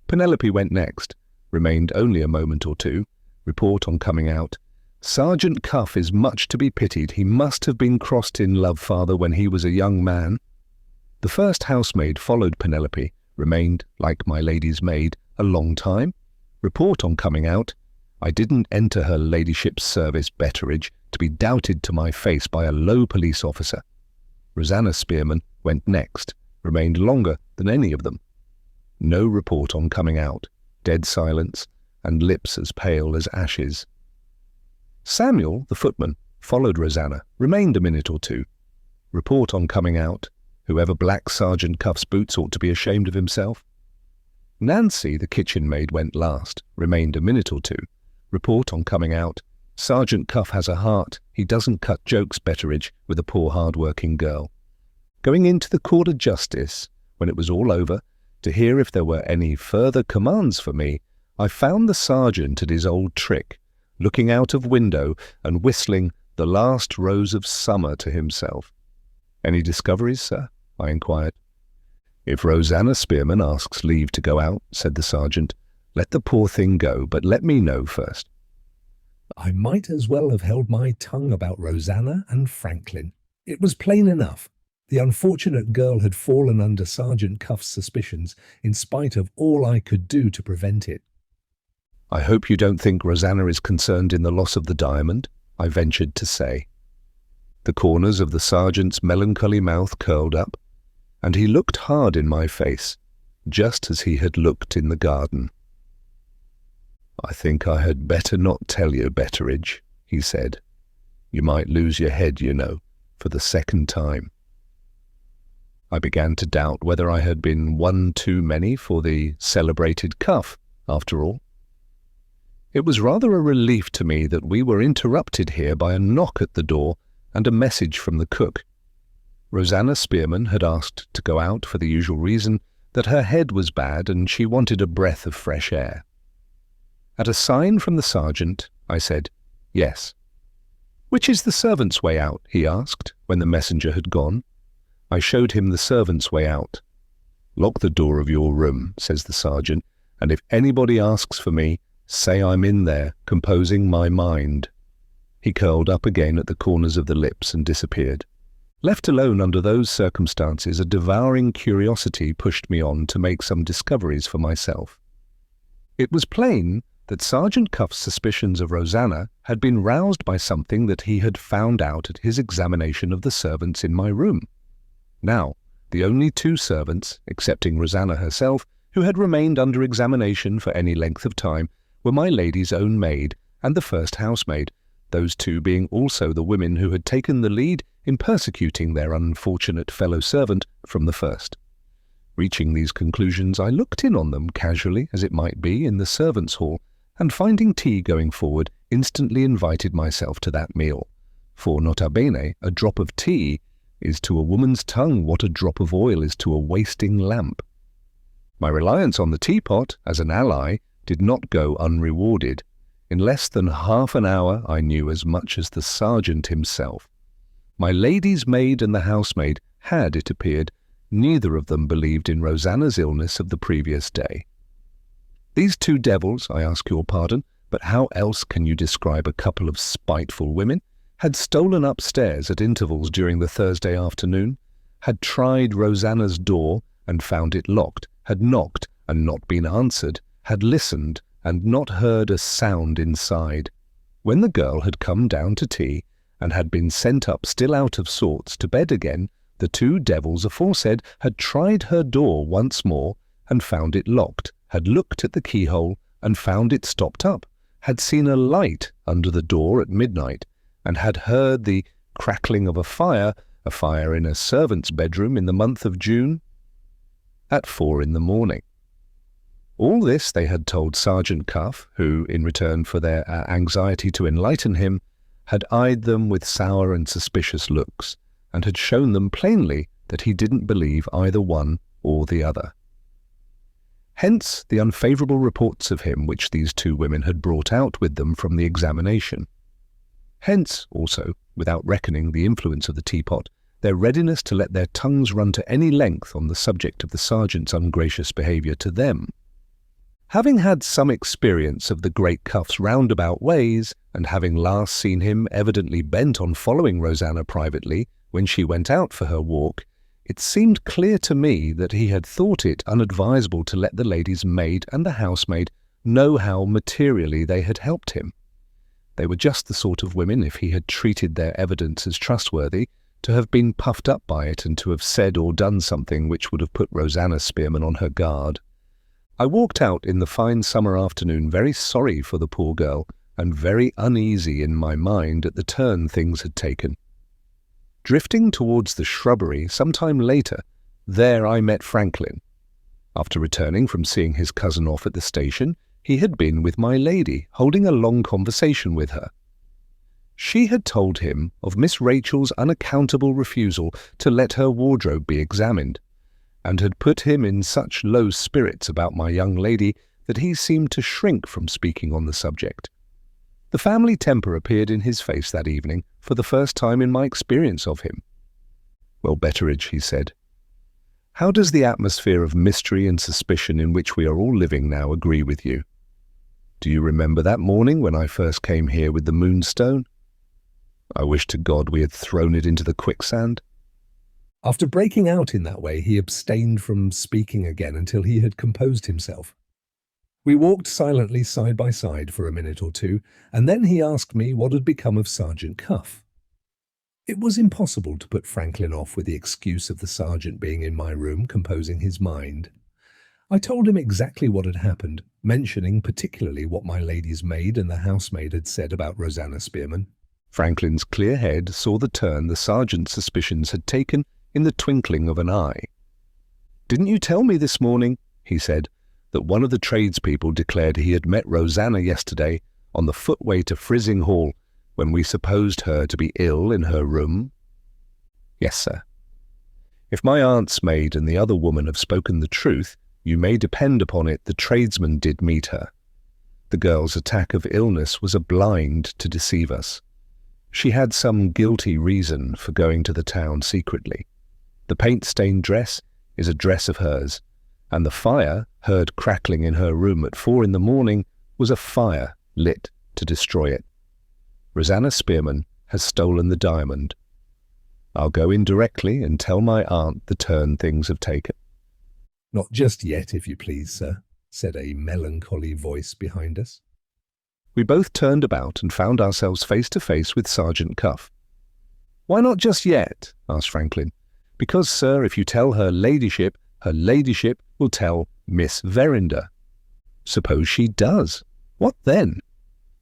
Penelope went next, remained only a moment or two. Report on coming out: Sergeant Cuff is much to be pitied. He must have been crossed in love, father, when he was a young man. The first housemaid followed Penelope, remained, like my lady's maid, a long time. Report on coming out: I didn't enter her ladyship's service, Betteridge, to be doubted to my face by a low police officer. Rosanna Spearman went next, remained longer than any of them. No report on coming out, dead silence, and lips as pale as ashes. Samuel, the footman, followed Rosanna, remained a minute or two. Report on coming out. Whoever blacked Sergeant Cuff's boots ought to be ashamed of himself. Nancy, the kitchen maid, went last, remained a minute or two. Report on coming out. Sergeant Cuff has a heart. He doesn't cut jokes, Betteridge, with a poor hard-working girl. Going into the Court of Justice, when it was all over, to hear if there were any further commands for me, I found the sergeant at his old trick, looking out of window and whistling "The Last Rose of Summer" to himself. "Any discoveries, sir?" I inquired. "If Rosanna Spearman asks leave to go out," said the sergeant, "let the poor thing go, but let me know first." I might as well have held my tongue about Rosanna and Franklin. It was plain enough. The unfortunate girl had fallen under Sergeant Cuff's suspicions, in spite of all I could do to prevent it. "I hope you don't think Rosanna is concerned in the loss of the diamond," I ventured to say. The corners of the sergeant's melancholy mouth curled up, and he looked hard in my face, just as he had looked in the garden. "I think I had better not tell you, Betteridge," he said. "You might lose your head, you know, for the second time." I began to doubt whether I had been one too many for the celebrated Cuff, after all. It was rather a relief to me that we were interrupted here by a knock at the door and a message from the cook. Rosanna Spearman had asked to go out for the usual reason, that her head was bad and she wanted a breath of fresh air. At a sign from the sergeant, I said, "Yes." "Which is the servants' way out?" he asked, when the messenger had gone. I showed him the servants' way out. "Lock the door of your room," says the sergeant, "and if anybody asks for me, say I'm in there, composing my mind." He curled up again at the corners of the lips and disappeared. Left alone under those circumstances, a devouring curiosity pushed me on to make some discoveries for myself. It was plain that Sergeant Cuff's suspicions of Rosanna had been roused by something that he had found out at his examination of the servants in my room. Now, the only two servants, excepting Rosanna herself, who had remained under examination for any length of time, were my lady's own maid and the first housemaid, those two being also the women who had taken the lead in persecuting their unfortunate fellow-servant from the first. Reaching these conclusions, I looked in on them casually, as it might be, in the servants' hall, and finding tea going forward, instantly invited myself to that meal. For, nota bene, a drop of tea is to a woman's tongue what a drop of oil is to a wasting lamp. My reliance on the teapot as an ally did not go unrewarded. In less than half an hour I knew as much as the sergeant himself. My lady's maid and the housemaid had, it appeared, neither of them believed in Rosanna's illness of the previous day. These two devils, I ask your pardon, but how else can you describe a couple of spiteful women, had stolen upstairs at intervals during the Thursday afternoon, had tried Rosanna's door and found it locked, had knocked and not been answered, had listened and not heard a sound inside. When the girl had come down to tea and had been sent up still out of sorts to bed again, the two devils aforesaid had tried her door once more and found it locked, had looked at the keyhole and found it stopped up, had seen a light under the door at midnight, and had heard the crackling of a fire in a servant's bedroom in the month of June, at 4 in the morning. All this they had told Sergeant Cuff, who, in return for their anxiety to enlighten him, had eyed them with sour and suspicious looks, and had shown them plainly that he didn't believe either one or the other. Hence the unfavourable reports of him which these two women had brought out with them from the examination. Hence, also, without reckoning the influence of the teapot, their readiness to let their tongues run to any length on the subject of the sergeant's ungracious behaviour to them. Having had some experience of the great Cuff's roundabout ways, and having last seen him evidently bent on following Rosanna privately when she went out for her walk, it seemed clear to me that he had thought it unadvisable to let the lady's maid and the housemaid know how materially they had helped him. They were just the sort of women, if he had treated their evidence as trustworthy, to have been puffed up by it and to have said or done something which would have put Rosanna Spearman on her guard. I walked out in the fine summer afternoon very sorry for the poor girl and very uneasy in my mind at the turn things had taken. Drifting towards the shrubbery some time later, there I met Franklin. After returning from seeing his cousin off at the station, he had been with my lady, holding a long conversation with her. She had told him of Miss Rachel's unaccountable refusal to let her wardrobe be examined, and had put him in such low spirits about my young lady that he seemed to shrink from speaking on the subject. The family temper appeared in his face that evening for the first time in my experience of him. "Well, Betteridge," he said, "how does the atmosphere of mystery and suspicion in which we are all living now agree with you? Do you remember that morning when I first came here with the Moonstone? I wish to God we had thrown it into the quicksand." After breaking out in that way, he abstained from speaking again until he had composed himself. We walked silently side by side for a minute or two, and then he asked me what had become of Sergeant Cuff. It was impossible to put Franklin off with the excuse of the sergeant being in my room composing his mind. I told him exactly what had happened, mentioning particularly what my lady's maid and the housemaid had said about Rosanna Spearman. Franklin's clear head saw the turn the sergeant's suspicions had taken in the twinkling of an eye. "Didn't you tell me this morning," he said, "that one of the tradespeople declared he had met Rosanna yesterday on the footway to Frizzing Hall when we supposed her to be ill in her room?" "Yes, sir." "If my aunt's maid and the other woman have spoken the truth, you may depend upon it the tradesman did meet her. The girl's attack of illness was a blind to deceive us. She had some guilty reason for going to the town secretly. The paint-stained dress is a dress of hers, and the fire, heard crackling in her room at 4 in the morning, was a fire lit to destroy it. Rosanna Spearman has stolen the diamond. I'll go in directly and tell my aunt the turn things have taken." "Not just yet, if you please, sir," said a melancholy voice behind us. We both turned about and found ourselves face to face with Sergeant Cuff. "Why not just yet?" asked Franklin. "Because, sir, if you tell her ladyship will tell Miss Verinder." "Suppose she does? What then?"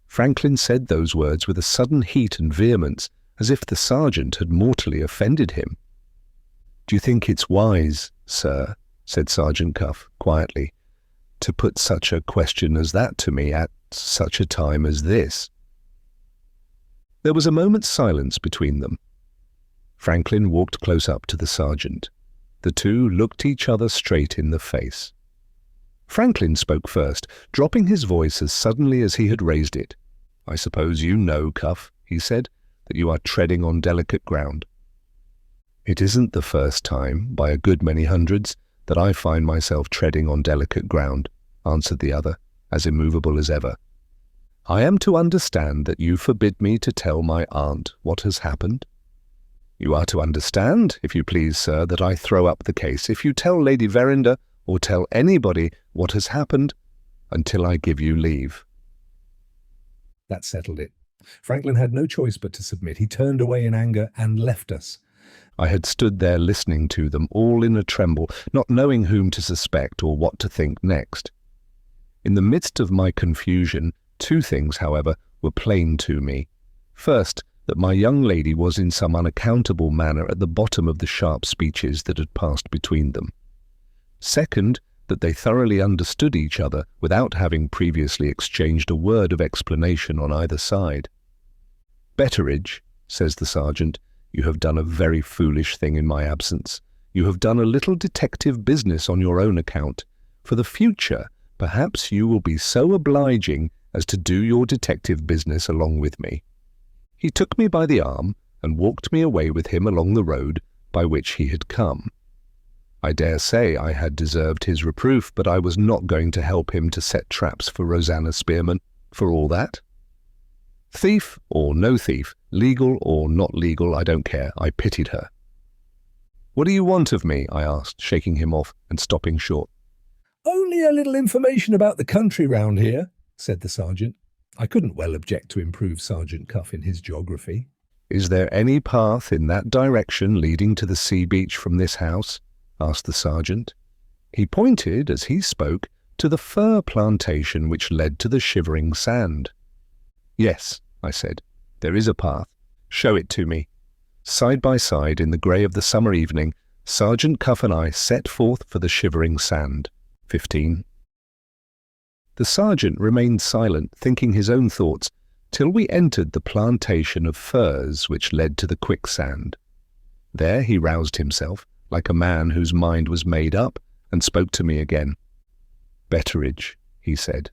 Franklin said those words with a sudden heat and vehemence, as if the sergeant had mortally offended him. "Do you think it's wise, sir," said Sergeant Cuff quietly, "to put such a question as that to me at such a time as this?" There was a moment's silence between them. Franklin walked close up to the sergeant. The two looked each other straight in the face. Franklin spoke first, dropping his voice as suddenly as he had raised it. "I suppose you know, Cuff," he said, "that you are treading on delicate ground." "It isn't the first time, by a good many hundreds, that I find myself treading on delicate ground," answered the other, as immovable as ever. "I am to understand that you forbid me to tell my aunt what has happened?" "You are to understand, if you please, sir, that I throw up the case if you tell Lady Verinder or tell anybody what has happened until I give you leave." That settled it. Franklin had no choice but to submit. He turned away in anger and left us. I had stood there listening to them, all in a tremble, not knowing whom to suspect or what to think next. In the midst of my confusion, 2 things, however, were plain to me. First, that my young lady was in some unaccountable manner at the bottom of the sharp speeches that had passed between them. Second, that they thoroughly understood each other without having previously exchanged a word of explanation on either side. "Betteridge," says the sergeant, "you have done a very foolish thing in my absence. You have done a little detective business on your own account. For the future, perhaps you will be so obliging as to do your detective business along with me." He took me by the arm and walked me away with him along the road by which he had come. I dare say I had deserved his reproof, but I was not going to help him to set traps for Rosanna Spearman, for all that. Thief or no thief, legal or not legal, I don't care. I pitied her. "What do you want of me?" I asked, shaking him off and stopping short. Only a little information about the country round here, said the sergeant. I couldn't well object to improve Sergeant Cuff in his geography. Is there any path in that direction leading to the sea beach from this house? Asked the sergeant. He pointed, as he spoke, to the fir plantation which led to the shivering sand. Yes, I said, there is a path. Show it to me. Side by side in the grey of the summer evening, Sergeant Cuff and I set forth for the shivering sand. 15. The sergeant remained silent, thinking his own thoughts, till we entered the plantation of firs which led to the quicksand. There he roused himself, like a man whose mind was made up, and spoke to me again. Betteridge, he said,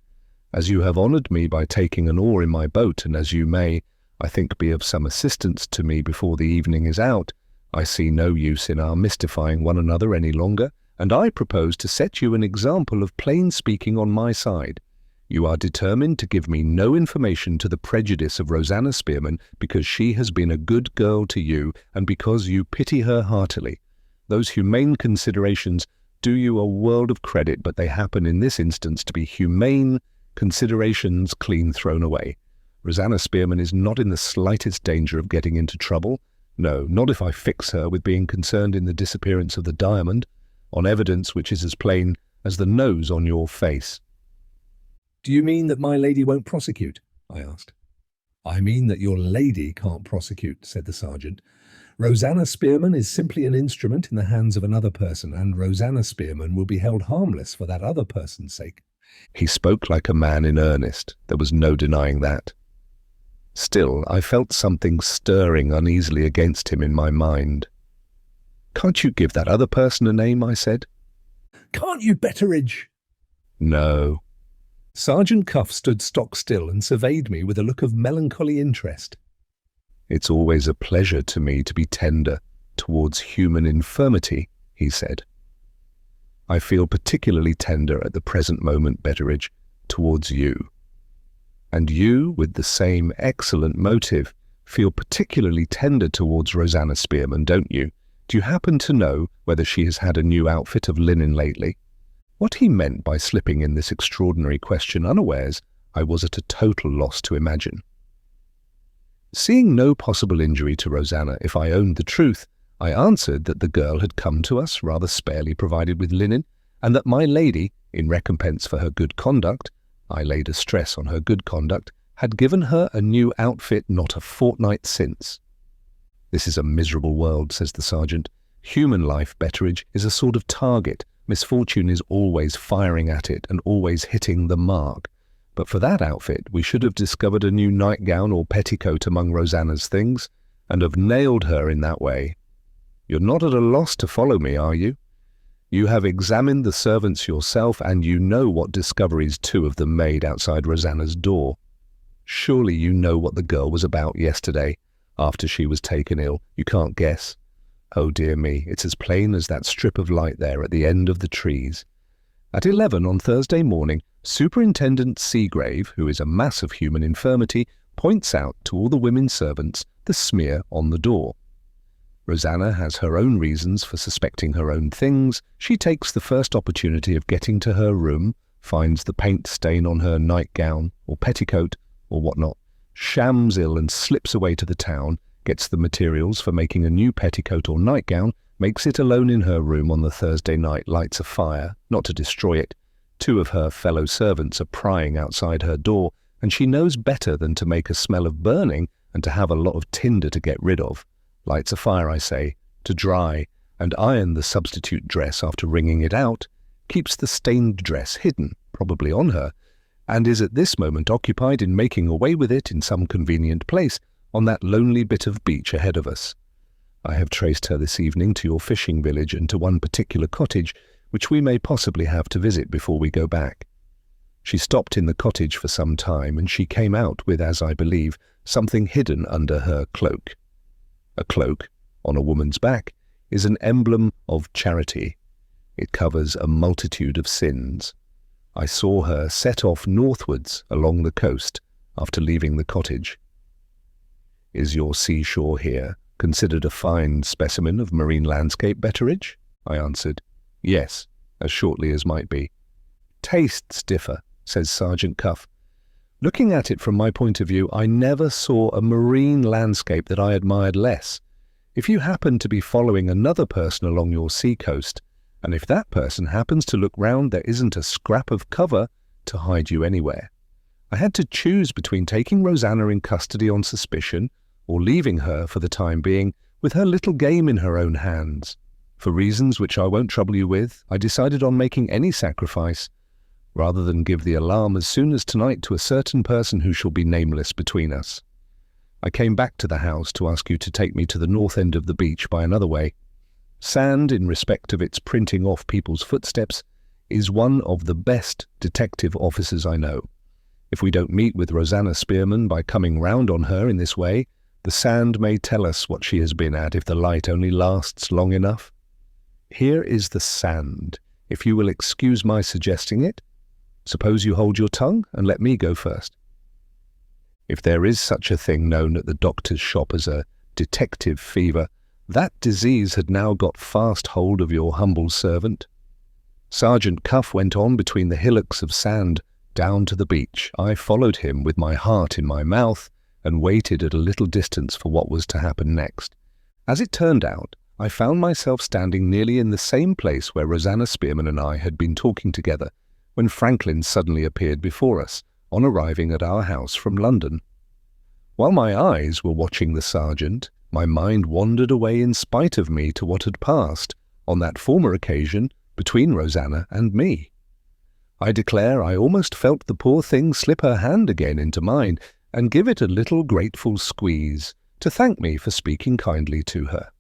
as you have honoured me by taking an oar in my boat, and as you may, I think, be of some assistance to me before the evening is out, I see no use in our mystifying one another any longer, and I propose to set you an example of plain speaking on my side. You are determined to give me no information to the prejudice of Rosanna Spearman because she has been a good girl to you and because you pity her heartily. Those humane considerations do you a world of credit, but they happen in this instance to be humane considerations clean thrown away. Rosanna Spearman is not in the slightest danger of getting into trouble. No, not if I fix her with being concerned in the disappearance of the diamond, on evidence which is as plain as the nose on your face. Do you mean that my lady won't prosecute? I asked. I mean that your lady can't prosecute, said the sergeant. Rosanna Spearman is simply an instrument in the hands of another person, and Rosanna Spearman will be held harmless for that other person's sake. He spoke like a man in earnest. There was no denying that. Still, I felt something stirring uneasily against him in my mind. Can't you give that other person a name? I said. Can't you, Betteridge? No. Sergeant Cuff stood stock still and surveyed me with a look of melancholy interest. It's always a pleasure to me to be tender towards human infirmity, he said. I feel particularly tender at the present moment, Betteridge, towards you. And you, with the same excellent motive, feel particularly tender towards Rosanna Spearman, don't you? Do you happen to know whether she has had a new outfit of linen lately? What he meant by slipping in this extraordinary question unawares, I was at a total loss to imagine. Seeing no possible injury to Rosanna if I owned the truth, I answered that the girl had come to us rather sparely provided with linen, and that my lady, in recompense for her good conduct, I laid a stress on her good conduct, had given her a new outfit not a fortnight since. This is a miserable world, says the sergeant. Human life, Betteridge, is a sort of target. Misfortune is always firing at it and always hitting the mark. But for that outfit, we should have discovered a new nightgown or petticoat among Rosanna's things, and have nailed her in that way. You're not at a loss to follow me, are you? You have examined the servants yourself, and you know what discoveries two of them made outside Rosanna's door. Surely you know what the girl was about yesterday, after she was taken ill. You can't guess. Oh dear me, it's as plain as that strip of light there at the end of the trees. At 11 on Thursday morning, Superintendent Seagrave, who is a mass of human infirmity, points out to all the women servants the smear on the door. Rosanna has her own reasons for suspecting her own things. She takes the first opportunity of getting to her room, finds the paint stain on her nightgown or petticoat or whatnot, shams ill and slips away to the town, gets the materials for making a new petticoat or nightgown, makes it alone in her room on the Thursday night, lights a fire, not to destroy it. Two of her fellow servants are prying outside her door, and she knows better than to make a smell of burning and to have a lot of tinder to get rid of. Lights a fire, I say, to dry, and iron the substitute dress after wringing it out, keeps the stained dress hidden, probably on her, and is at this moment occupied in making away with it in some convenient place on that lonely bit of beach ahead of us. I have traced her this evening to your fishing village and to one particular cottage, which we may possibly have to visit before we go back. She stopped in the cottage for some time, and she came out with, as I believe, something hidden under her cloak. A cloak, on a woman's back, is an emblem of charity. It covers a multitude of sins. I saw her set off northwards along the coast after leaving the cottage. Is your seashore here considered a fine specimen of marine landscape, Betteridge? I answered. Yes, as shortly as might be. Tastes differ, says Sergeant Cuff. Looking at it from my point of view, I never saw a marine landscape that I admired less. If you happen to be following another person along your seacoast, and if that person happens to look round, there isn't a scrap of cover to hide you anywhere. I had to choose between taking Rosanna in custody on suspicion or leaving her for the time being with her little game in her own hands. For reasons which I won't trouble you with, I decided on making any sacrifice, rather than give the alarm as soon as tonight to a certain person who shall be nameless between us. I came back to the house to ask you to take me to the north end of the beach by another way. Sand, in respect of its printing off people's footsteps, is one of the best detective officers I know. If we don't meet with Rosanna Spearman by coming round on her in this way, the sand may tell us what she has been at if the light only lasts long enough. Here is the sand, if you will excuse my suggesting it. Suppose you hold your tongue and let me go first. If there is such a thing known at the doctor's shop as a detective fever, that disease had now got fast hold of your humble servant. Sergeant Cuff went on between the hillocks of sand down to the beach. I followed him with my heart in my mouth and waited at a little distance for what was to happen next. As it turned out, I found myself standing nearly in the same place where Rosanna Spearman and I had been talking together when Franklin suddenly appeared before us on arriving at our house from London. While my eyes were watching the sergeant, my mind wandered away in spite of me to what had passed on that former occasion between Rosanna and me. I declare I almost felt the poor thing slip her hand again into mine and give it a little grateful squeeze to thank me for speaking kindly to her.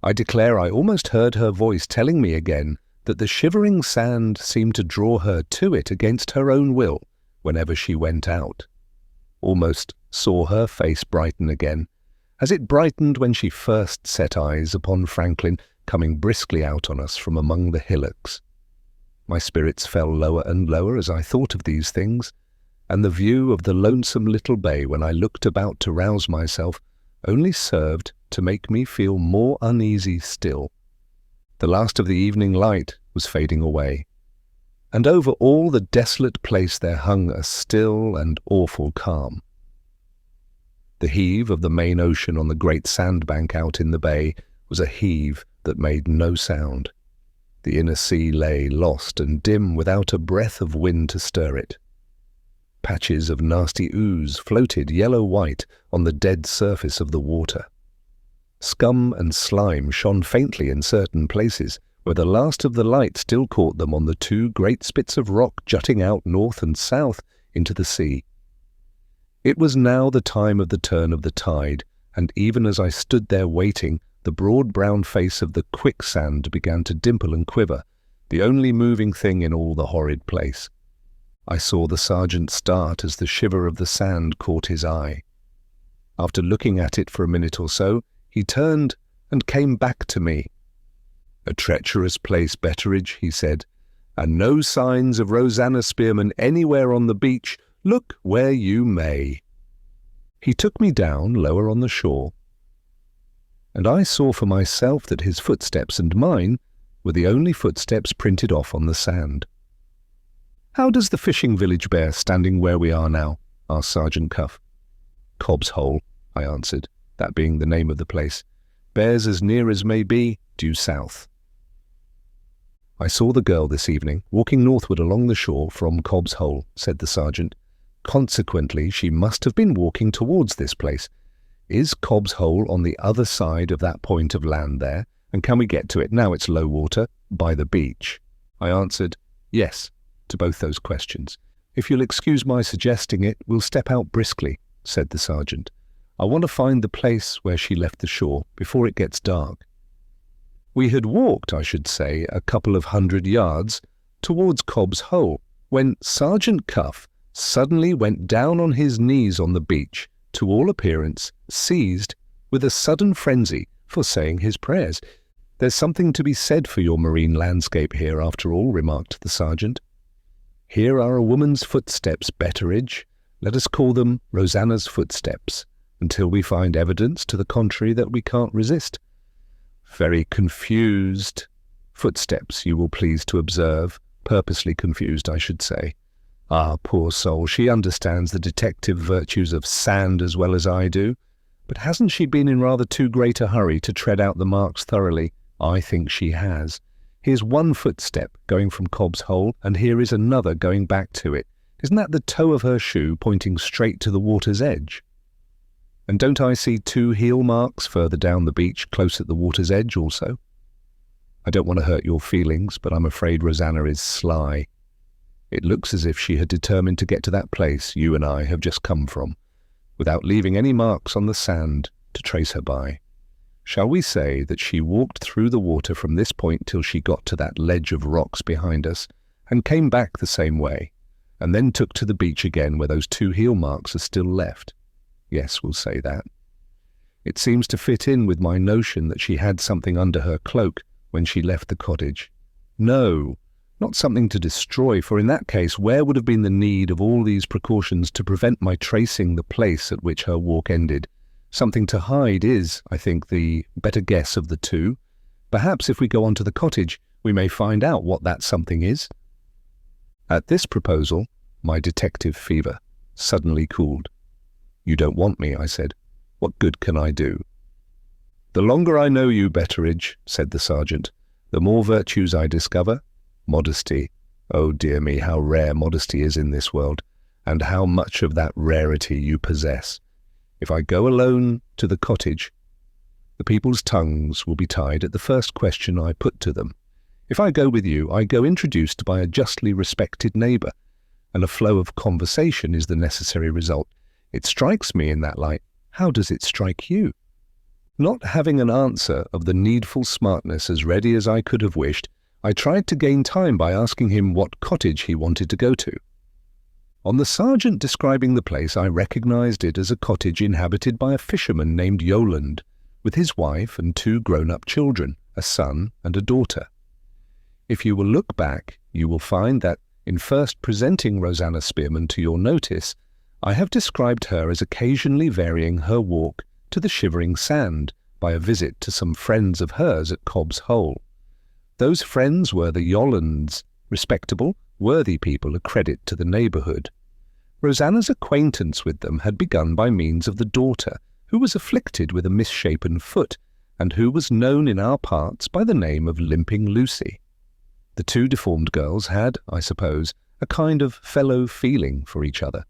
I declare I almost heard her voice telling me again that the shivering sand seemed to draw her to it against her own will whenever she went out. Almost saw her face brighten again, as it brightened when she first set eyes upon Franklin coming briskly out on us from among the hillocks. My spirits fell lower and lower as I thought of these things, and the view of the lonesome little bay when I looked about to rouse myself only served to make me feel more uneasy still. The last of the evening light was fading away, and over all the desolate place there hung a still and awful calm. The heave of the main ocean on the great sandbank out in the bay was a heave that made no sound. The inner sea lay lost and dim without a breath of wind to stir it. Patches of nasty ooze floated yellow-white on the dead surface of the water. Scum and slime shone faintly in certain places, where the last of the light still caught them on the two great spits of rock jutting out north and south into the sea. It was now the time of the turn of the tide, and even as I stood there waiting, the broad brown face of the quicksand began to dimple and quiver, the only moving thing in all the horrid place. I saw the sergeant start as the shiver of the sand caught his eye. After looking at it for a minute or so, he turned and came back to me. "A treacherous place, Betteridge," he said, "and no signs of Rosanna Spearman anywhere on the beach, look where you may." He took me down lower on the shore, and I saw for myself that his footsteps and mine were the only footsteps printed off on the sand. "How does the fishing village bear standing where we are now?" asked Sergeant Cuff. "Cobb's Hole," I answered, that being the name of the place. "Bears as near as may be, due south." "I saw the girl this evening, walking northward along the shore from Cobb's Hole," said the sergeant. "Consequently, she must have been walking towards this place. Is Cobb's Hole on the other side of that point of land there, and can we get to it, now it's low water, by the beach?" I answered, "Yes," to both those questions. "If you'll excuse my suggesting it, we'll step out briskly," said the sergeant. "I want to find the place where she left the shore before it gets dark." We had walked, I should say, a couple of 100 yards towards Cobb's Hole, when Sergeant Cuff suddenly went down on his knees on the beach, to all appearance seized with a sudden frenzy for saying his prayers. "There's something to be said for your marine landscape here, after all," remarked the sergeant. "Here are a woman's footsteps, Betteridge. Let us call them Rosanna's footsteps, until we find evidence to the contrary that we can't resist. Very confused footsteps, you will please to observe, purposely confused, I should say. Ah, poor soul, she understands the detective virtues of sand as well as I do. But hasn't she been in rather too great a hurry to tread out the marks thoroughly? I think she has. Here's one footstep going from Cobb's Hole, and here is another going back to it. Isn't that the toe of her shoe pointing straight to the water's edge? And don't I see 2 heel marks further down the beach, close at the water's edge also? I don't want to hurt your feelings, but I'm afraid Rosanna is sly. It looks as if she had determined to get to that place you and I have just come from, without leaving any marks on the sand to trace her by. Shall we say that she walked through the water from this point till she got to that ledge of rocks behind us, and came back the same way, and then took to the beach again where those 2 heel marks are still left? Yes, we'll say that. It seems to fit in with my notion that she had something under her cloak when she left the cottage. No, not something to destroy, for in that case where would have been the need of all these precautions to prevent my tracing the place at which her walk ended? Something to hide is, I think, the better guess of the 2. Perhaps if we go on to the cottage, we may find out what that something is. At this proposal, my detective fever suddenly cooled. You don't want me, I said. What good can I do? The longer I know you, Betteridge, said the sergeant, the more virtues I discover. Modesty. Oh dear me, how rare modesty is in this world, and how much of that rarity you possess. If I go alone to the cottage, the people's tongues will be tied at the first question I put to them. If I go with you, I go introduced by a justly respected neighbour, and a flow of conversation is the necessary result. It strikes me in that light. How does it strike you? Not having an answer of the needful smartness as ready as I could have wished, I tried to gain time by asking him what cottage he wanted to go to. On the sergeant describing the place, I recognized it as a cottage inhabited by a fisherman named Yoland, with his wife and 2 grown-up children, a son and a daughter. If you will look back, you will find that, in first presenting Rosanna Spearman to your notice, I have described her as occasionally varying her walk to the shivering sand by a visit to some friends of hers at Cobb's Hole. Those friends were the Yolands, respectable, worthy people, a credit to the neighbourhood. Rosanna's acquaintance with them had begun by means of the daughter, who was afflicted with a misshapen foot, and who was known in our parts by the name of Limping Lucy. The 2 deformed girls had, I suppose, a kind of fellow feeling for each other.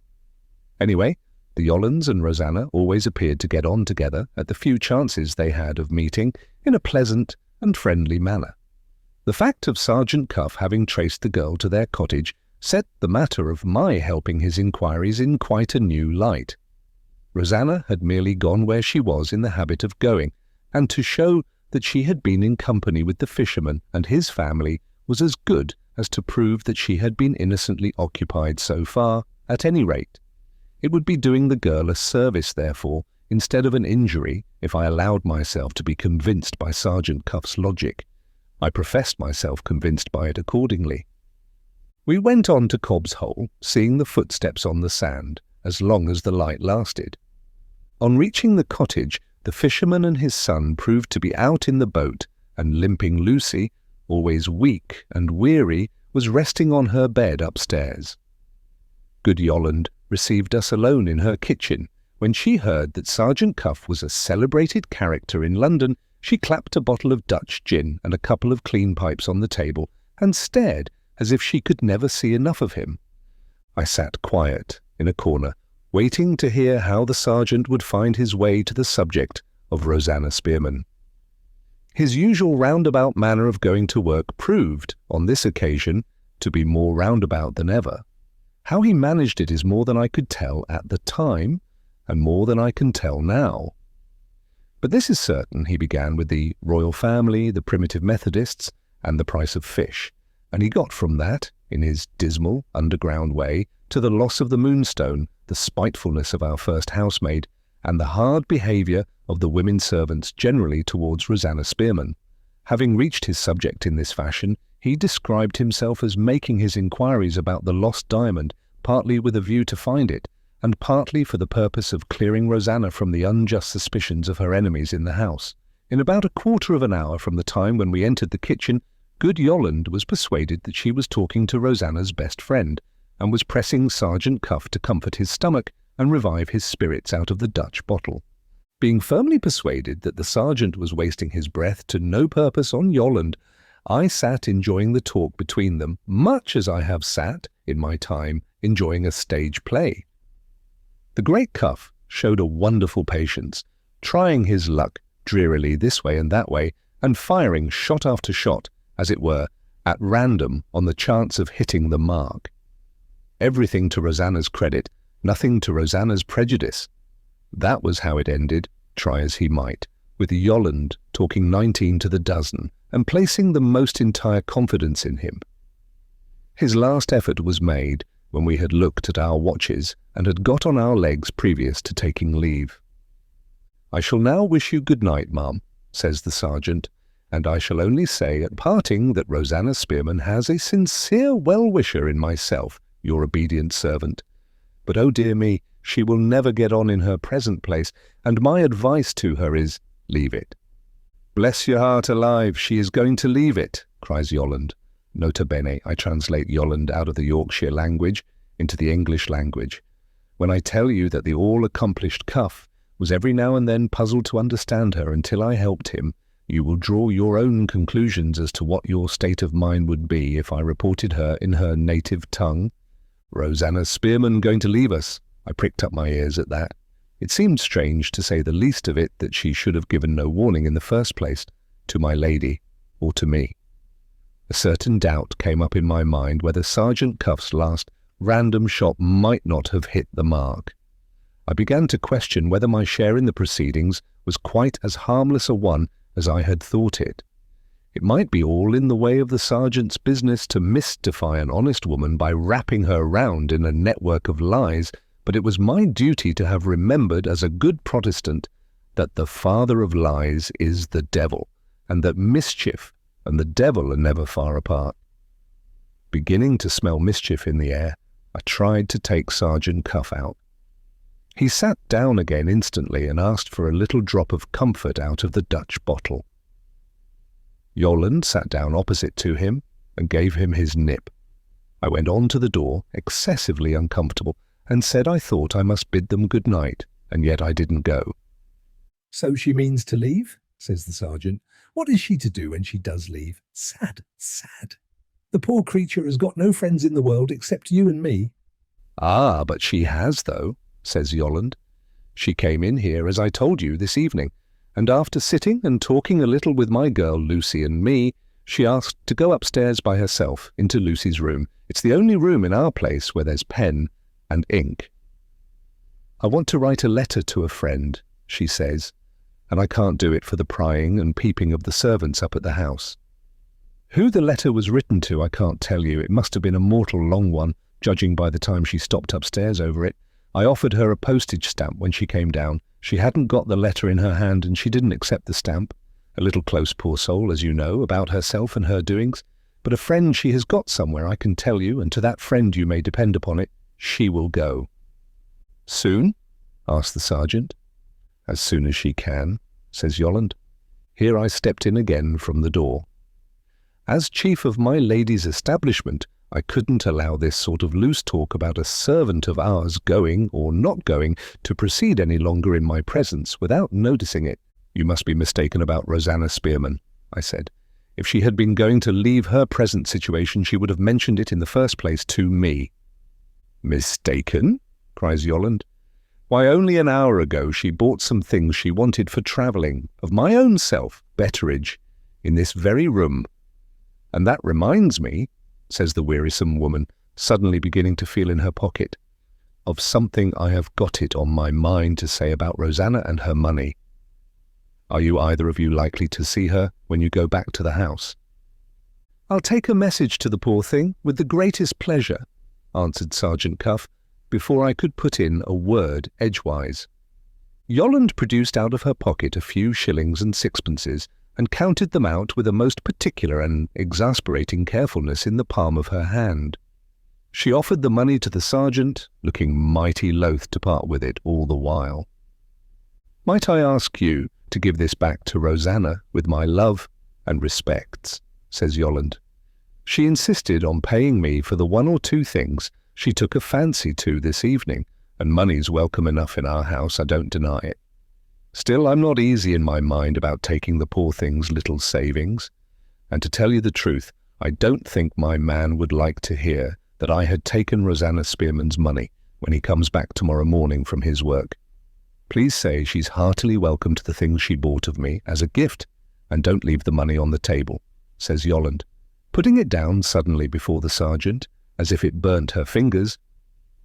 Anyway, the Yolands and Rosanna always appeared to get on together at the few chances they had of meeting in a pleasant and friendly manner. The fact of Sergeant Cuff having traced the girl to their cottage set the matter of my helping his inquiries in quite a new light. Rosanna had merely gone where she was in the habit of going, and to show that she had been in company with the fisherman and his family was as good as to prove that she had been innocently occupied so far, at any rate. It would be doing the girl a service, therefore, instead of an injury, if I allowed myself to be convinced by Sergeant Cuff's logic. I professed myself convinced by it accordingly. We went on to Cobb's Hole, seeing the footsteps on the sand, as long as the light lasted. On reaching the cottage, the fisherman and his son proved to be out in the boat, and Limping Lucy, always weak and weary, was resting on her bed upstairs. Good Yoland received us alone in her kitchen. When she heard that Sergeant Cuff was a celebrated character in London, she clapped a bottle of Dutch gin and a couple of clean pipes on the table, and stared as if she could never see enough of him. I sat quiet in a corner, waiting to hear how the sergeant would find his way to the subject of Rosanna Spearman. His usual roundabout manner of going to work proved, on this occasion, to be more roundabout than ever. How he managed it is more than I could tell at the time, and more than I can tell now. But this is certain: he began with the royal family, the primitive Methodists, and the price of fish, and he got from that, in his dismal, underground way, to the loss of the Moonstone, the spitefulness of our first housemaid, and the hard behaviour of the women servants generally towards Rosanna Spearman. Having reached his subject in this fashion, he described himself as making his inquiries about the lost diamond, partly with a view to find it, and partly for the purpose of clearing Rosanna from the unjust suspicions of her enemies in the house. In about a quarter of an hour from the time when we entered the kitchen, good Yolland was persuaded that she was talking to Rosanna's best friend, and was pressing Sergeant Cuff to comfort his stomach and revive his spirits out of the Dutch bottle. Being firmly persuaded that the sergeant was wasting his breath to no purpose on Yolland, I sat enjoying the talk between them, much as I have sat, in my time, enjoying a stage play. The great Cuff showed a wonderful patience, trying his luck drearily this way and that way, and firing shot after shot, as it were, at random on the chance of hitting the mark. Everything to Rosanna's credit, nothing to Rosanna's prejudice. That was how it ended, try as he might, with Yolland talking 19 to the dozen and placing the most entire confidence in him. His last effort was made when we had looked at our watches and had got on our legs previous to taking leave. "I shall now wish you good night, ma'am," says the sergeant, "and I shall only say at parting that Rosanna Spearman has a sincere well-wisher in myself, your obedient servant. But oh dear me, she will never get on in her present place, and my advice to her is, leave it." "Bless your heart alive, she is going to leave it," cries Yolland. Nota bene, I translate Yolland out of the Yorkshire language into the English language. When I tell you that the all-accomplished Cuff was every now and then puzzled to understand her until I helped him, you will draw your own conclusions as to what your state of mind would be if I reported her in her native tongue. Rosanna Spearman going to leave us. I pricked up my ears at that. It seemed strange, to say the least of it, that she should have given no warning in the first place, to my lady, or to me. A certain doubt came up in my mind whether Sergeant Cuff's last random shot might not have hit the mark. I began to question whether my share in the proceedings was quite as harmless a one as I had thought it. It might be all in the way of the sergeant's business to mystify an honest woman by wrapping her round in a network of lies, but it was my duty to have remembered as a good Protestant that the father of lies is the devil, and that mischief and the devil are never far apart. Beginning to smell mischief in the air, I tried to take Sergeant Cuff out. He sat down again instantly and asked for a little drop of comfort out of the Dutch bottle. Yolland sat down opposite to him and gave him his nip. I went on to the door, excessively uncomfortable, and said I thought I must bid them good night, and yet I didn't go. "So she means to leave?" says the sergeant. "What is she to do when she does leave? Sad, sad. The poor creature has got no friends in the world except you and me." "Ah, but she has, though," says Yolland. "She came in here, as I told you, this evening, and after sitting and talking a little with my girl Lucy and me, she asked to go upstairs by herself into Lucy's room. It's the only room in our place where there's pen and ink. 'I want to write a letter to a friend,' she says, 'and I can't do it for the prying and peeping of the servants up at the house.' Who the letter was written to I can't tell you. It must have been a mortal long one, judging by the time she stopped upstairs over it. I offered her a postage stamp when she came down. She hadn't got the letter in her hand, and she didn't accept the stamp. A little close, poor soul, as you know, about herself and her doings. But a friend she has got somewhere, I can tell you, and to that friend you may depend upon it, she will go." "Soon?" asked the sergeant. "As soon as she can," says Yolland. Here I stepped in again from the door. As chief of my lady's establishment, I couldn't allow this sort of loose talk about a servant of ours going or not going to proceed any longer in my presence without noticing it. "You must be mistaken about Rosanna Spearman," I said. "If she had been going to leave her present situation, she would have mentioned it in the first place to me." "Mistaken?" cries Yolland. "Why, only an hour ago she bought some things she wanted for travelling, of my own self, Betteridge, in this very room. And that reminds me," says the wearisome woman, suddenly beginning to feel in her pocket, "of something I have got it on my mind to say about Rosanna and her money. Are you either of you likely to see her when you go back to the house?" "I'll take a message to the poor thing with the greatest pleasure," answered Sergeant Cuff, before I could put in a word edgewise. Yolland produced out of her pocket a few shillings and sixpences, and counted them out with a most particular and exasperating carefulness in the palm of her hand. She offered the money to the sergeant, looking mighty loath to part with it all the while. "Might I ask you to give this back to Rosanna with my love and respects?" says Yolland. She insisted on paying me for the 1 or 2 things she took a fancy to this evening, and money's welcome enough in our house, I don't deny it. Still, I'm not easy in my mind about taking the poor thing's little savings. And to tell you the truth, I don't think my man would like to hear that I had taken Rosanna Spearman's money when he comes back tomorrow morning from his work. Please say she's heartily welcome to the things she bought of me as a gift, and don't leave the money on the table, says Yolland, putting it down suddenly before the sergeant, as if it burnt her fingers.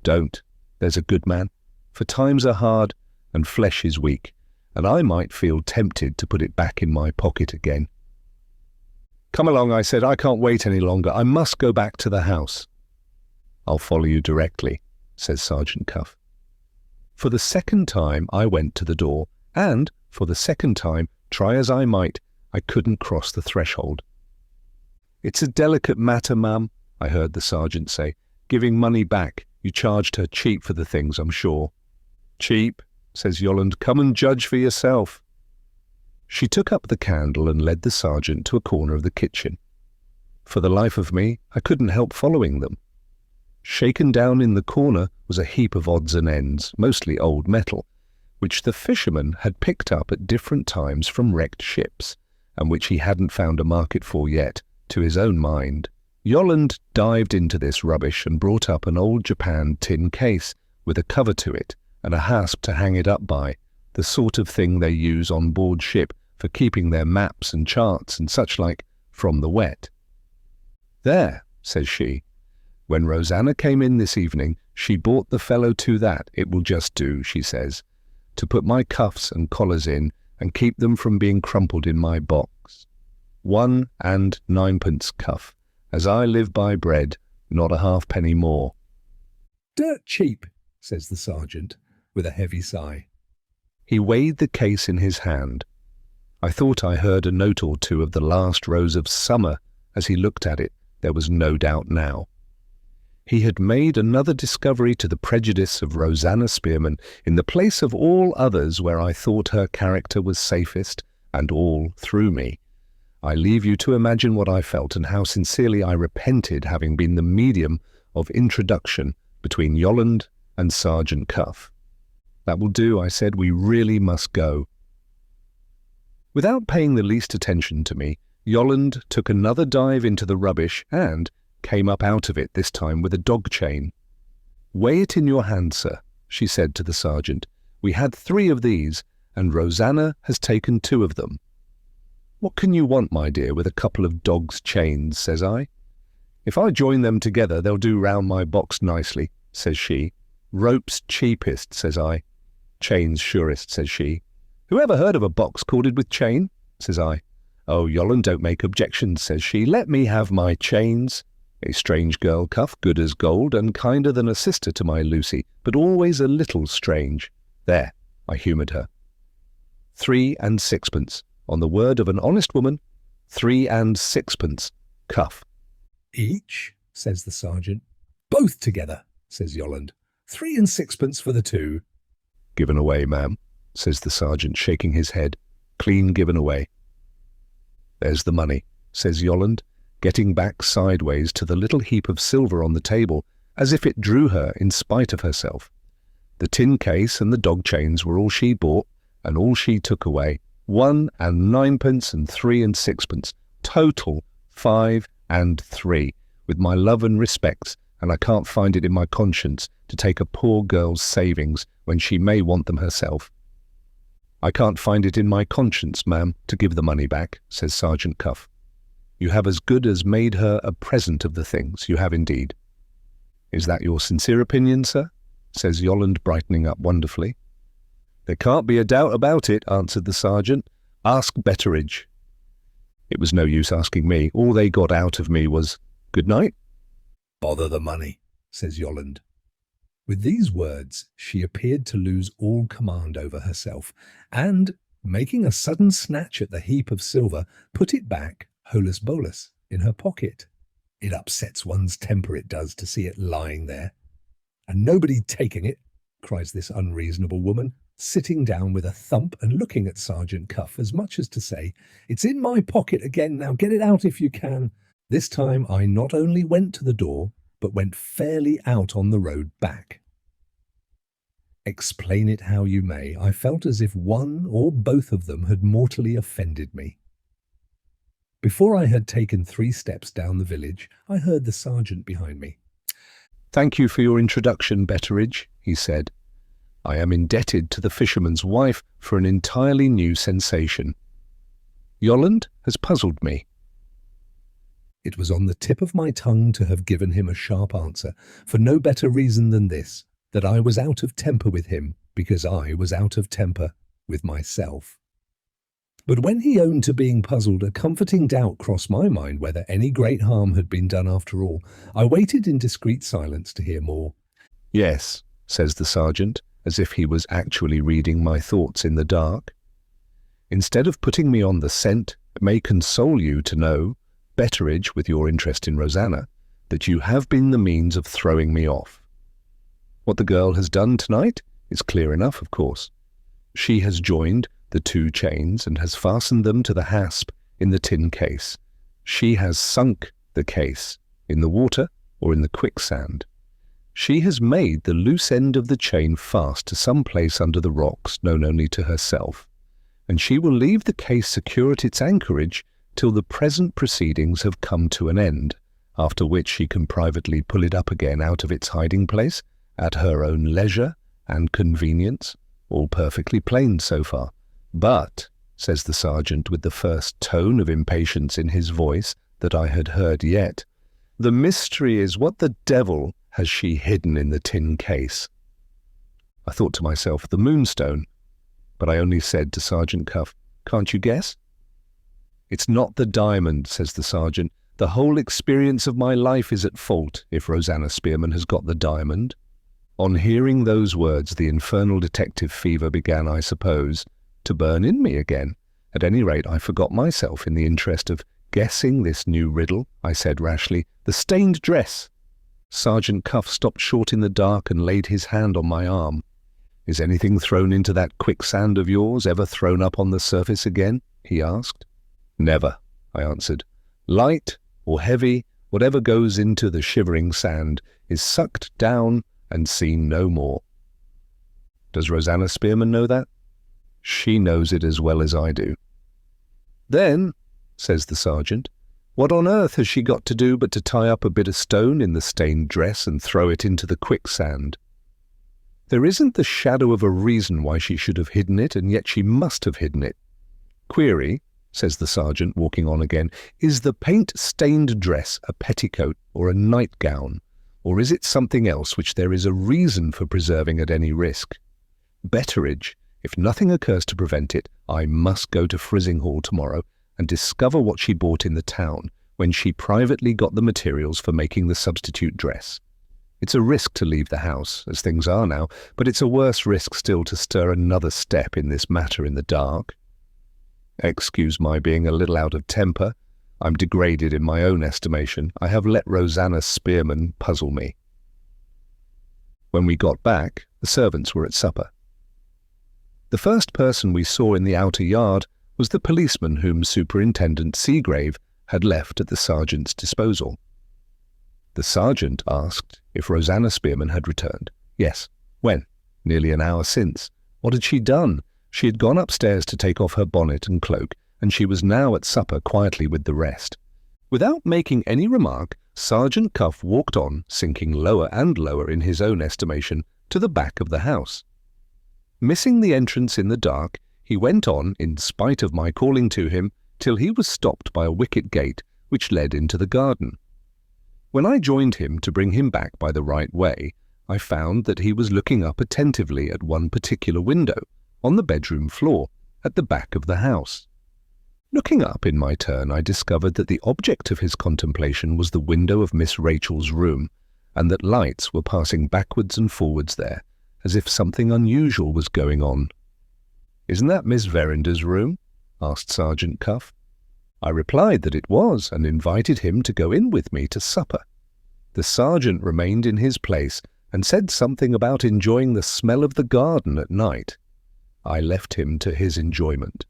Don't, there's a good man, for times are hard and flesh is weak, and I might feel tempted to put it back in my pocket again. Come along, I said. I can't wait any longer. I must go back to the house. I'll follow you directly, says Sergeant Cuff. For the second time I went to the door, and, for the second time, try as I might, I couldn't cross the threshold. It's a delicate matter, ma'am, I heard the sergeant say. Giving money back. You charged her cheap for the things, I'm sure. Cheap, says Yolland. Come and judge for yourself. She took up the candle and led the sergeant to a corner of the kitchen. For the life of me, I couldn't help following them. Shaken down in the corner was a heap of odds and ends, mostly old metal, which the fisherman had picked up at different times from wrecked ships, and which he hadn't found a market for yet, to his own mind. Yolland dived into this rubbish and brought up an old Japan tin case with a cover to it and a hasp to hang it up by, the sort of thing they use on board ship for keeping their maps and charts and such like from the wet. There, says she. When Rosanna came in this evening, she bought the fellow to that. It will just do, she says, to put my cuffs and collars in and keep them from being crumpled in my box. 1 and 9pence cuff. As I live by bread, not a halfpenny more. Dirt cheap, says the sergeant, with a heavy sigh. He weighed the case in his hand. I thought I heard a note or two of the last rose of summer as he looked at it. There was no doubt now. He had made another discovery to the prejudice of Rosanna Spearman in the place of all others where I thought her character was safest, and all through me. I leave you to imagine what I felt and how sincerely I repented having been the medium of introduction between Yolland and Sergeant Cuff. That will do, I said. We really must go. Without paying the least attention to me, Yolland took another dive into the rubbish and came up out of it, this time with a dog chain. Weigh it in your hand, sir, she said to the sergeant. We had 3 of these, and Rosanna has taken 2 of them. What can you want, my dear, with a couple of dogs' chains, says I. If I join them together, they'll do round my box nicely, says she. Rope's cheapest, says I. Chain's surest, says she. Who ever heard of a box corded with chain? Says I. Oh, Yolland, don't make objections, says she. Let me have my chains. A strange girl, Cuff, good as gold, and kinder than a sister to my Lucy, but always a little strange. There, I humoured her. 3 and 6pence. On the word of an honest woman, 3 and 6pence. Cuff. Each, says the sergeant. Both together, says Yolland. 3 and 6pence for the 2. Given away, ma'am, says the sergeant, shaking his head. Clean given away. There's the money, says Yolland, getting back sideways to the little heap of silver on the table, as if it drew her in spite of herself. The tin case and the dog chains were all she bought, and all she took away. 1 and 9pence and 3 and 6pence. Total 5 and 3, with my love and respects, and I can't find it in my conscience to take a poor girl's savings when she may want them herself. I can't find it in my conscience, ma'am, to give the money back, says Sergeant Cuff. You have as good as made her a present of the things, you have indeed. Is that your sincere opinion, sir? Says Yolland, brightening up wonderfully. There can't be a doubt about it, answered the sergeant. Ask Betteridge. It was no use asking me. All they got out of me was, good night. Bother the money, says Yolland. With these words, she appeared to lose all command over herself, and, making a sudden snatch at the heap of silver, put it back, holus bolus, in her pocket. It upsets one's temper, it does, to see it lying there. And nobody taking it, cries this unreasonable woman. sitting down with a thump and looking at Sergeant Cuff as much as to say, "It's in my pocket again, now get it out if you can." This time I not only went to the door, but went fairly out on the road back. Explain it how you may, I felt as if one or both of them had mortally offended me. Before I had taken 3 steps down the village, I heard the sergeant behind me. "Thank you for your introduction, Betteridge," he said. "I am indebted to the fisherman's wife for an entirely new sensation. Yolland has puzzled me." It was on the tip of my tongue to have given him a sharp answer, for no better reason than this, that I was out of temper with him, because I was out of temper with myself. But when he owned to being puzzled, a comforting doubt crossed my mind whether any great harm had been done after all. I waited in discreet silence to hear more. "Yes," says the sergeant, as if he was actually reading my thoughts in the dark. "Instead of putting me on the scent, it may console you to know, Betteridge, with your interest in Rosanna, that you have been the means of throwing me off. What the girl has done tonight is clear enough, of course. She has joined the 2 chains and has fastened them to the hasp in the tin case. She has sunk the case in the water or in the quicksand. She has made the loose end of the chain fast to some place under the rocks known only to herself, and she will leave the case secure at its anchorage till the present proceedings have come to an end, after which she can privately pull it up again out of its hiding place at her own leisure and convenience, all perfectly plain so far. But," says the sergeant with the first tone of impatience in his voice that I had heard yet, "the mystery is what the devil has she hidden in the tin case?" I thought to myself, the Moonstone, but I only said to Sergeant Cuff, "Can't you guess?" "It's not the diamond," says the sergeant. "The whole experience of my life is at fault if Rosanna Spearman has got the diamond." On hearing those words, the infernal detective fever began, I suppose, to burn in me again. At any rate, I forgot myself in the interest of guessing this new riddle. I said rashly, "The stained dress." Sergeant Cuff stopped short in the dark and laid his hand on my arm. "Is anything thrown into that quicksand of yours ever thrown up on the surface again?" he asked. "Never," I answered. "Light or heavy, whatever goes into the shivering sand is sucked down and seen no more." "Does Rosanna Spearman know that?" "She knows it as well as I do." "Then," says the sergeant, "what on earth has she got to do but to tie up a bit of stone in the stained dress and throw it into the quicksand? There isn't the shadow of a reason why she should have hidden it, and yet she must have hidden it. Query," says the sergeant, walking on again, "is the paint-stained dress a petticoat or a nightgown, or is it something else which there is a reason for preserving at any risk? Betteridge, if nothing occurs to prevent it, I must go to Frizinghall tomorrow and discover what she bought in the town when she privately got the materials for making the substitute dress. It's a risk to leave the house, as things are now, but it's a worse risk still to stir another step in this matter in the dark. Excuse my being a little out of temper. I'm degraded in my own estimation. I have let Rosanna Spearman puzzle me." When we got back, the servants were at supper. The first person we saw in the outer yard was the policeman whom Superintendent Seagrave had left at the sergeant's disposal. The sergeant asked if Rosanna Spearman had returned. Yes. When? Nearly an hour since. What had she done? She had gone upstairs to take off her bonnet and cloak, and she was now at supper quietly with the rest. Without making any remark, Sergeant Cuff walked on, sinking lower and lower in his own estimation, to the back of the house. Missing the entrance in the dark, he went on, in spite of my calling to him, till he was stopped by a wicket gate which led into the garden. When I joined him to bring him back by the right way, I found that he was looking up attentively at one particular window, on the bedroom floor, at the back of the house. Looking up in my turn, I discovered that the object of his contemplation was the window of Miss Rachel's room, and that lights were passing backwards and forwards there, as if something unusual was going on. "Isn't that Miss Verinder's room?" asked Sergeant Cuff. I replied that it was, and invited him to go in with me to supper. The sergeant remained in his place, and said something about enjoying the smell of the garden at night. I left him to his enjoyment.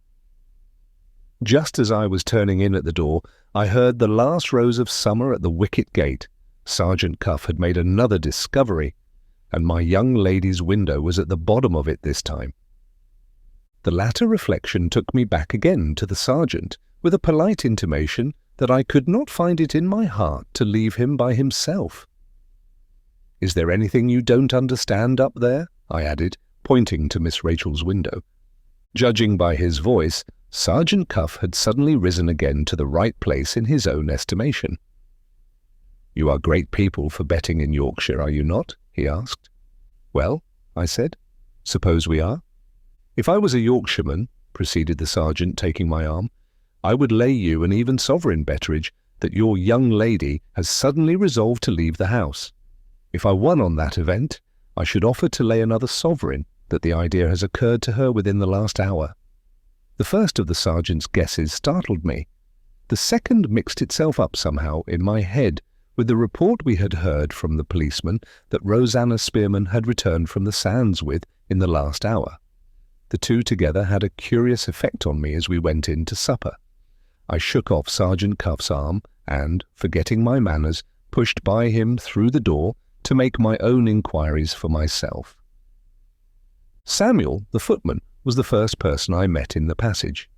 Just as I was turning in at the door, I heard the last rose of summer at the wicket gate. Sergeant Cuff had made another discovery, and my young lady's window was at the bottom of it this time. The latter reflection took me back again to the sergeant, with a polite intimation that I could not find it in my heart to leave him by himself. "Is there anything you don't understand up there?" I added, pointing to Miss Rachel's window. Judging by his voice, Sergeant Cuff had suddenly risen again to the right place in his own estimation. "You are great people for betting in Yorkshire, are you not?" he asked. "Well," I said, "suppose we are." "If I was a Yorkshireman," proceeded the sergeant, taking my arm, "I would lay you an even sovereign, Betteridge, that your young lady has suddenly resolved to leave the house. If I won on that event, I should offer to lay another sovereign that the idea has occurred to her within the last hour." The first of the sergeant's guesses startled me. The second mixed itself up somehow in my head with the report we had heard from the policeman that Rosanna Spearman had returned from the sands with in the last hour. The two together had a curious effect on me as we went in to supper. I shook off Sergeant Cuff's arm and, forgetting my manners, pushed by him through the door to make my own inquiries for myself. Samuel, the footman, was the first person I met in the passage.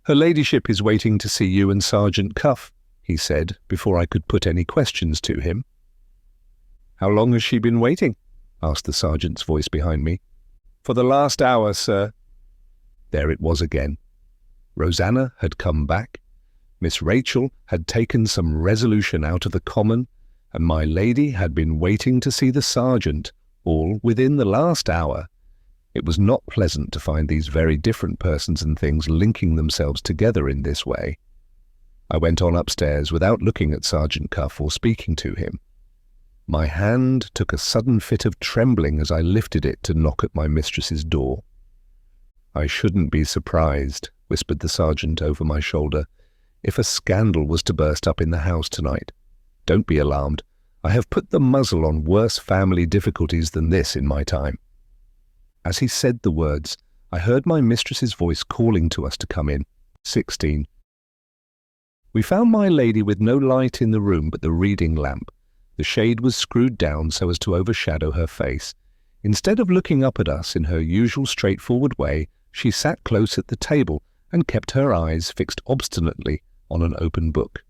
"Her ladyship is waiting to see you and Sergeant Cuff," he said, before I could put any questions to him. "How long has she been waiting?" asked the sergeant's voice behind me. "For the last hour, sir." There it was again. Rosanna had come back, Miss Rachel had taken some resolution out of the common, and my lady had been waiting to see the sergeant, all within the last hour. It was not pleasant to find these very different persons and things linking themselves together in this way. I went on upstairs without looking at Sergeant Cuff or speaking to him. My hand took a sudden fit of trembling as I lifted it to knock at my mistress's door. "I shouldn't be surprised," whispered the sergeant over my shoulder, "if a scandal was to burst up in the house tonight. Don't be alarmed. I have put the muzzle on worse family difficulties than this in my time." As he said the words, I heard my mistress's voice calling to us to come in. 16. We found my lady with no light in the room but the reading lamp. The shade was screwed down so as to overshadow her face. Instead of looking up at us in her usual straightforward way, she sat close at the table and kept her eyes fixed obstinately on an open book.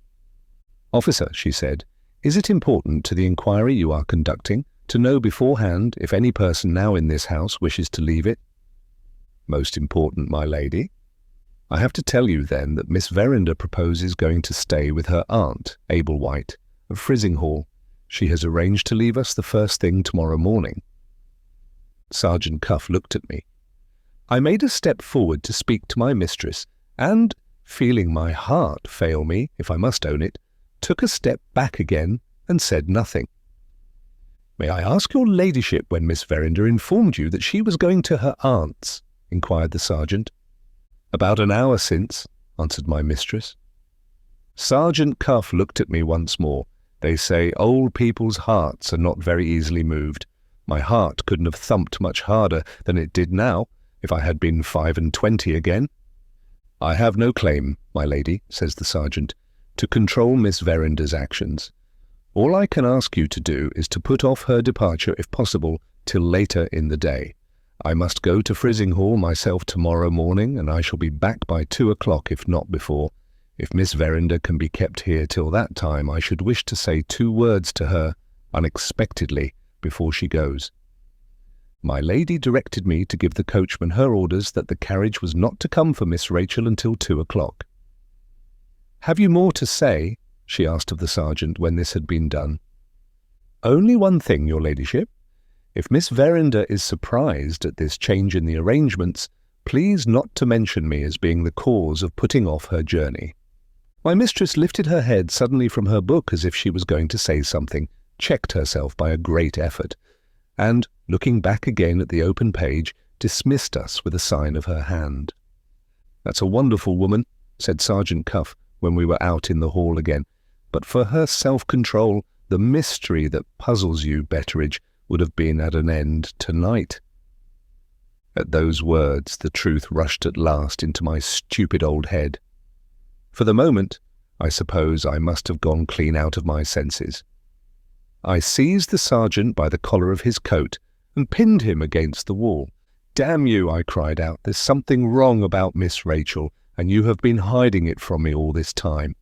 "Officer," she said, "is it important to the inquiry you are conducting to know beforehand if any person now in this house wishes to leave it?" "Most important, my lady." "I have to tell you then that Miss Verinder proposes going to stay with her aunt, Abel White, of Frizinghall. She has arranged to leave us the first thing tomorrow morning." Sergeant Cuff looked at me. I made a step forward to speak to my mistress, and, feeling my heart fail me, if I must own it, took a step back again and said nothing. "May I ask your ladyship when Miss Verinder informed you that she was going to her aunt's?" inquired the sergeant. "About an hour since," answered my mistress. Sergeant Cuff looked at me once more. They say old people's hearts are not very easily moved. My heart couldn't have thumped much harder than it did now, if I had been 25 again. "I have no claim, my lady," says the sergeant, "to control Miss Verinder's actions. All I can ask you to do is to put off her departure, if possible, till later in the day. I must go to Frizinghall myself tomorrow morning, and I shall be back by 2 o'clock, if not before. If Miss Verinder can be kept here till that time, I should wish to say 2 words to her, unexpectedly, before she goes." My lady directed me to give the coachman her orders that the carriage was not to come for Miss Rachel until 2 o'clock. "Have you more to say?" she asked of the sergeant when this had been done. "Only one thing, your ladyship. If Miss Verinder is surprised at this change in the arrangements, please not to mention me as being the cause of putting off her journey." My mistress lifted her head suddenly from her book as if she was going to say something, checked herself by a great effort, and, looking back again at the open page, dismissed us with a sign of her hand. "That's a wonderful woman," said Sergeant Cuff when we were out in the hall again. "But for her self-control, the mystery that puzzles you, Betteridge, would have been at an end tonight." At those words, the truth rushed at last into my stupid old head. For the moment, I suppose I must have gone clean out of my senses. I seized the sergeant by the collar of his coat and pinned him against the wall. "Damn you," I cried out, "there's something wrong about Miss Rachel, and you have been hiding it from me all this time."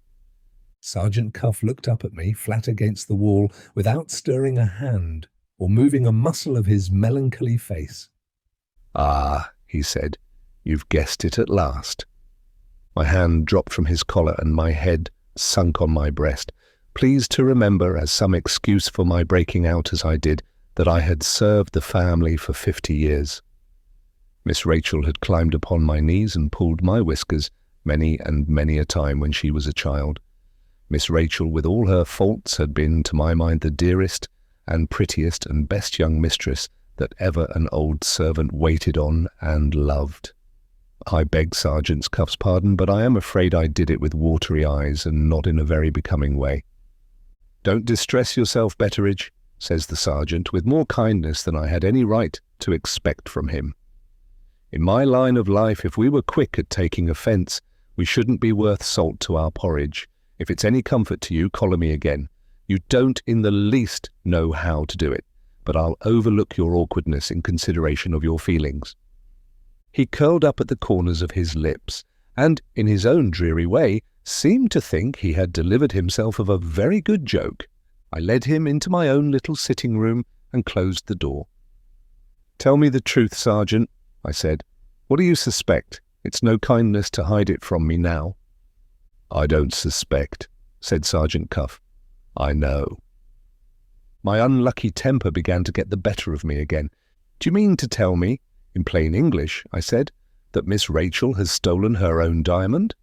Sergeant Cuff looked up at me flat against the wall without stirring a hand or moving a muscle of his melancholy face. "Ah," he said, "you've guessed it at last." My hand dropped from his collar and my head sunk on my breast, pleased to remember, as some excuse for my breaking out as I did, that I had served the family for 50 years. Miss Rachel had climbed upon my knees and pulled my whiskers many and many a time when she was a child. Miss Rachel, with all her faults, had been, to my mind, the dearest and prettiest and best young mistress that ever an old servant waited on and loved. I beg Sergeant Cuff's pardon, but I am afraid I did it with watery eyes and not in a very becoming way. "Don't distress yourself, Betteridge," says the sergeant, with more kindness than I had any right to expect from him. "In my line of life, if we were quick at taking offence, we shouldn't be worth salt to our porridge. If it's any comfort to you, collar me again. You don't in the least know how to do it, but I'll overlook your awkwardness in consideration of your feelings." He curled up at the corners of his lips, and, in his own dreary way, seemed to think he had delivered himself of a very good joke. I led him into my own little sitting-room and closed the door. "Tell me the truth, Sergeant," I said. "What do you suspect? It's no kindness to hide it from me now." "I don't suspect," said Sergeant Cuff. "I know." My unlucky temper began to get the better of me again. "Do you mean to tell me, in plain English," I said, "that Miss Rachel has stolen her own diamond?"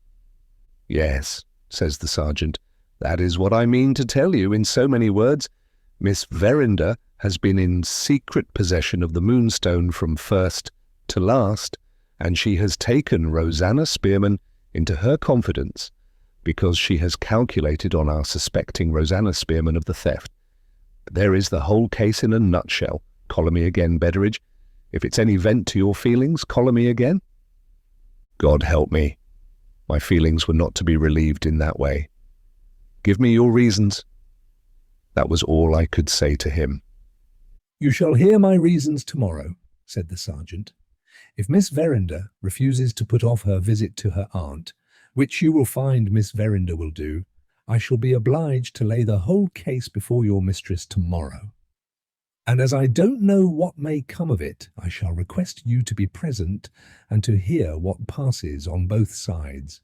"Yes," says the sergeant, "that is what I mean to tell you in so many words. Miss Verinder has been in secret possession of the Moonstone from first to last, and she has taken Rosanna Spearman into her confidence because she has calculated on our suspecting Rosanna Spearman of the theft. There is the whole case in a nutshell. Collar me again, Betteridge. If it's any vent to your feelings, collar me again." God help me. My feelings were not to be relieved in that way. "Give me your reasons." That was all I could say to him. "You shall hear my reasons tomorrow," said the sergeant. "If Miss Verinder refuses to put off her visit to her aunt, which you will find Miss Verinder will do, I shall be obliged to lay the whole case before your mistress tomorrow. And as I don't know what may come of it, I shall request you to be present and to hear what passes on both sides.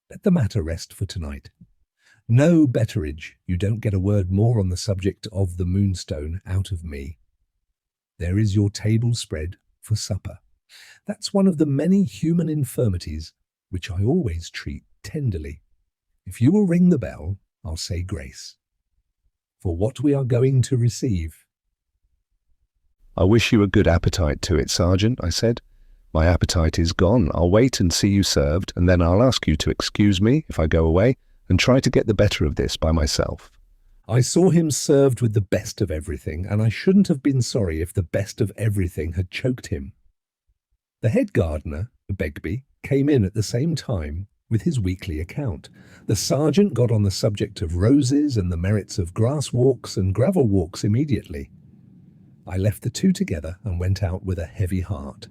Let the matter rest for tonight. No, Betteridge, you don't get a word more on the subject of the Moonstone out of me. There is your table spread for supper. That's one of the many human infirmities which I always treat tenderly. If you will ring the bell, I'll say grace for what we are going to receive." "I wish you a good appetite to it, Sergeant," I said. "My appetite is gone. I'll wait and see you served, and then I'll ask you to excuse me if I go away and try to get the better of this by myself." I saw him served with the best of everything, and I shouldn't have been sorry if the best of everything had choked him. The head gardener, Begbie, came in at the same time with his weekly account. The sergeant got on the subject of roses and the merits of grass walks and gravel walks immediately. I left the two together and went out with a heavy heart.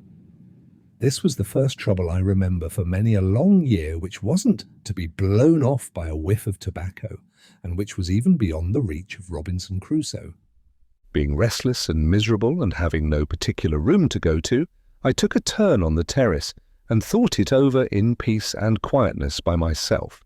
This was the first trouble I remember for many a long year which wasn't to be blown off by a whiff of tobacco, and which was even beyond the reach of Robinson Crusoe. Being restless and miserable and having no particular room to go to, I took a turn on the terrace and thought it over in peace and quietness by myself.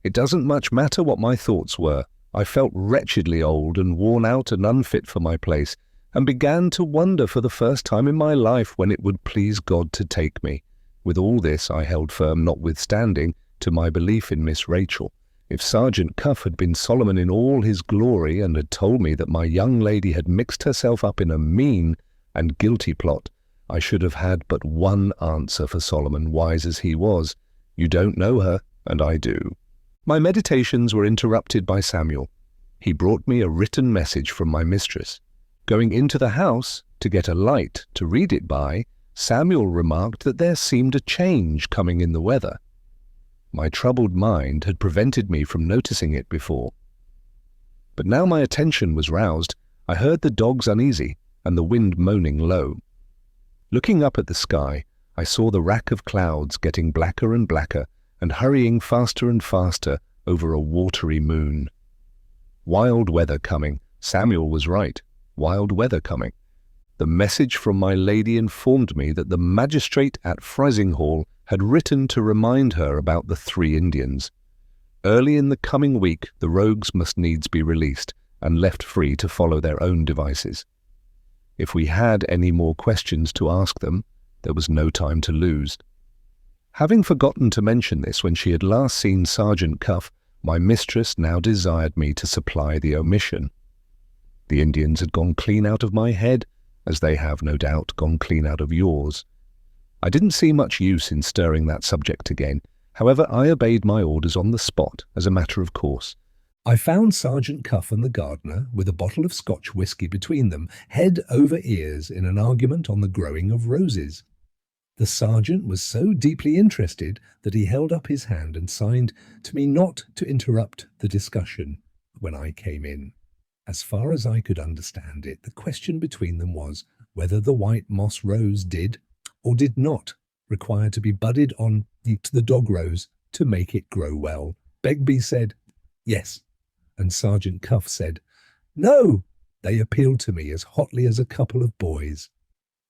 It doesn't much matter what my thoughts were. I felt wretchedly old and worn out and unfit for my place, and began to wonder for the first time in my life when it would please God to take me. With all this I held firm, notwithstanding, to my belief in Miss Rachel. If Sergeant Cuff had been Solomon in all his glory and had told me that my young lady had mixed herself up in a mean and guilty plot, I should have had but one answer for Solomon, wise as he was. You don't know her, and I do. My meditations were interrupted by Samuel. He brought me a written message from my mistress. Going into the house to get a light to read it by, Samuel remarked that there seemed a change coming in the weather. My troubled mind had prevented me from noticing it before. But now my attention was roused, I heard the dogs uneasy and the wind moaning low. Looking up at the sky, I saw the rack of clouds getting blacker and blacker and hurrying faster and faster over a watery moon. Wild weather coming. Samuel was right. Wild weather coming. The message from my lady informed me that the magistrate at Frizinghall had written to remind her about the 3 Indians. Early in the coming week, the rogues must needs be released and left free to follow their own devices. If we had any more questions to ask them, there was no time to lose. Having forgotten to mention this when she had last seen Sergeant Cuff, my mistress now desired me to supply the omission. The Indians had gone clean out of my head, as they have, no doubt, gone clean out of yours. I didn't see much use in stirring that subject again. However, I obeyed my orders on the spot, as a matter of course. I found Sergeant Cuff and the gardener, with a bottle of Scotch whisky between them, head over ears in an argument on the growing of roses. The sergeant was so deeply interested that he held up his hand and signed to me not to interrupt the discussion when I came in. As far as I could understand it, the question between them was whether the white moss rose did or did not require to be budded on the dog rose to make it grow well. Begbie said, yes, and Sergeant Cuff said, no. They appealed to me as hotly as a couple of boys.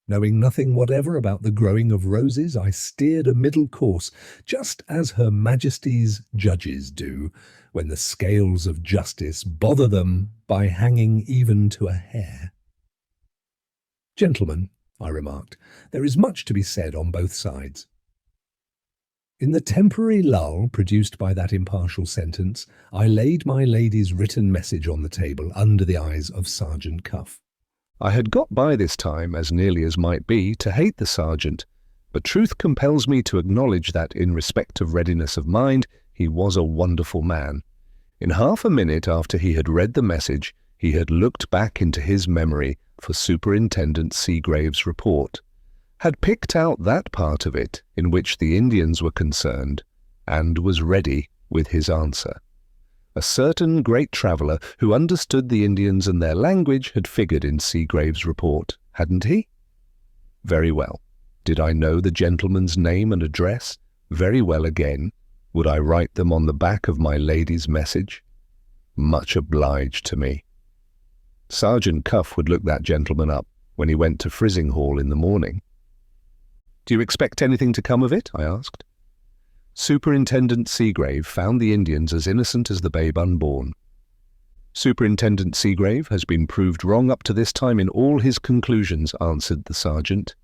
Knowing nothing whatever about the growing of roses, I steered a middle course, just as Her Majesty's judges do, when the scales of justice bother them by hanging even to a hair. Gentlemen, I remarked, there is much to be said on both sides. In the temporary lull produced by that impartial sentence, I laid my lady's written message on the table under the eyes of Sergeant Cuff. I had got by this time, as nearly as might be, to hate the sergeant, but truth compels me to acknowledge that, in respect of readiness of mind, he was a wonderful man. In half a minute after he had read the message, he had looked back into his memory for Superintendent Seagrave's report, had picked out that part of it in which the Indians were concerned, and was ready with his answer. A certain great traveller who understood the Indians and their language had figured in Seagrave's report, hadn't he? Very well. Did I know the gentleman's name and address? Very well again. Would I write them on the back of my lady's message? Much obliged to me. Sergeant Cuff would look that gentleman up when he went to Frizinghall in the morning. Do you expect anything to come of it? I asked. Superintendent Seagrave found the Indians as innocent as the babe unborn. Superintendent Seagrave has been proved wrong up to this time in all his conclusions, answered the sergeant.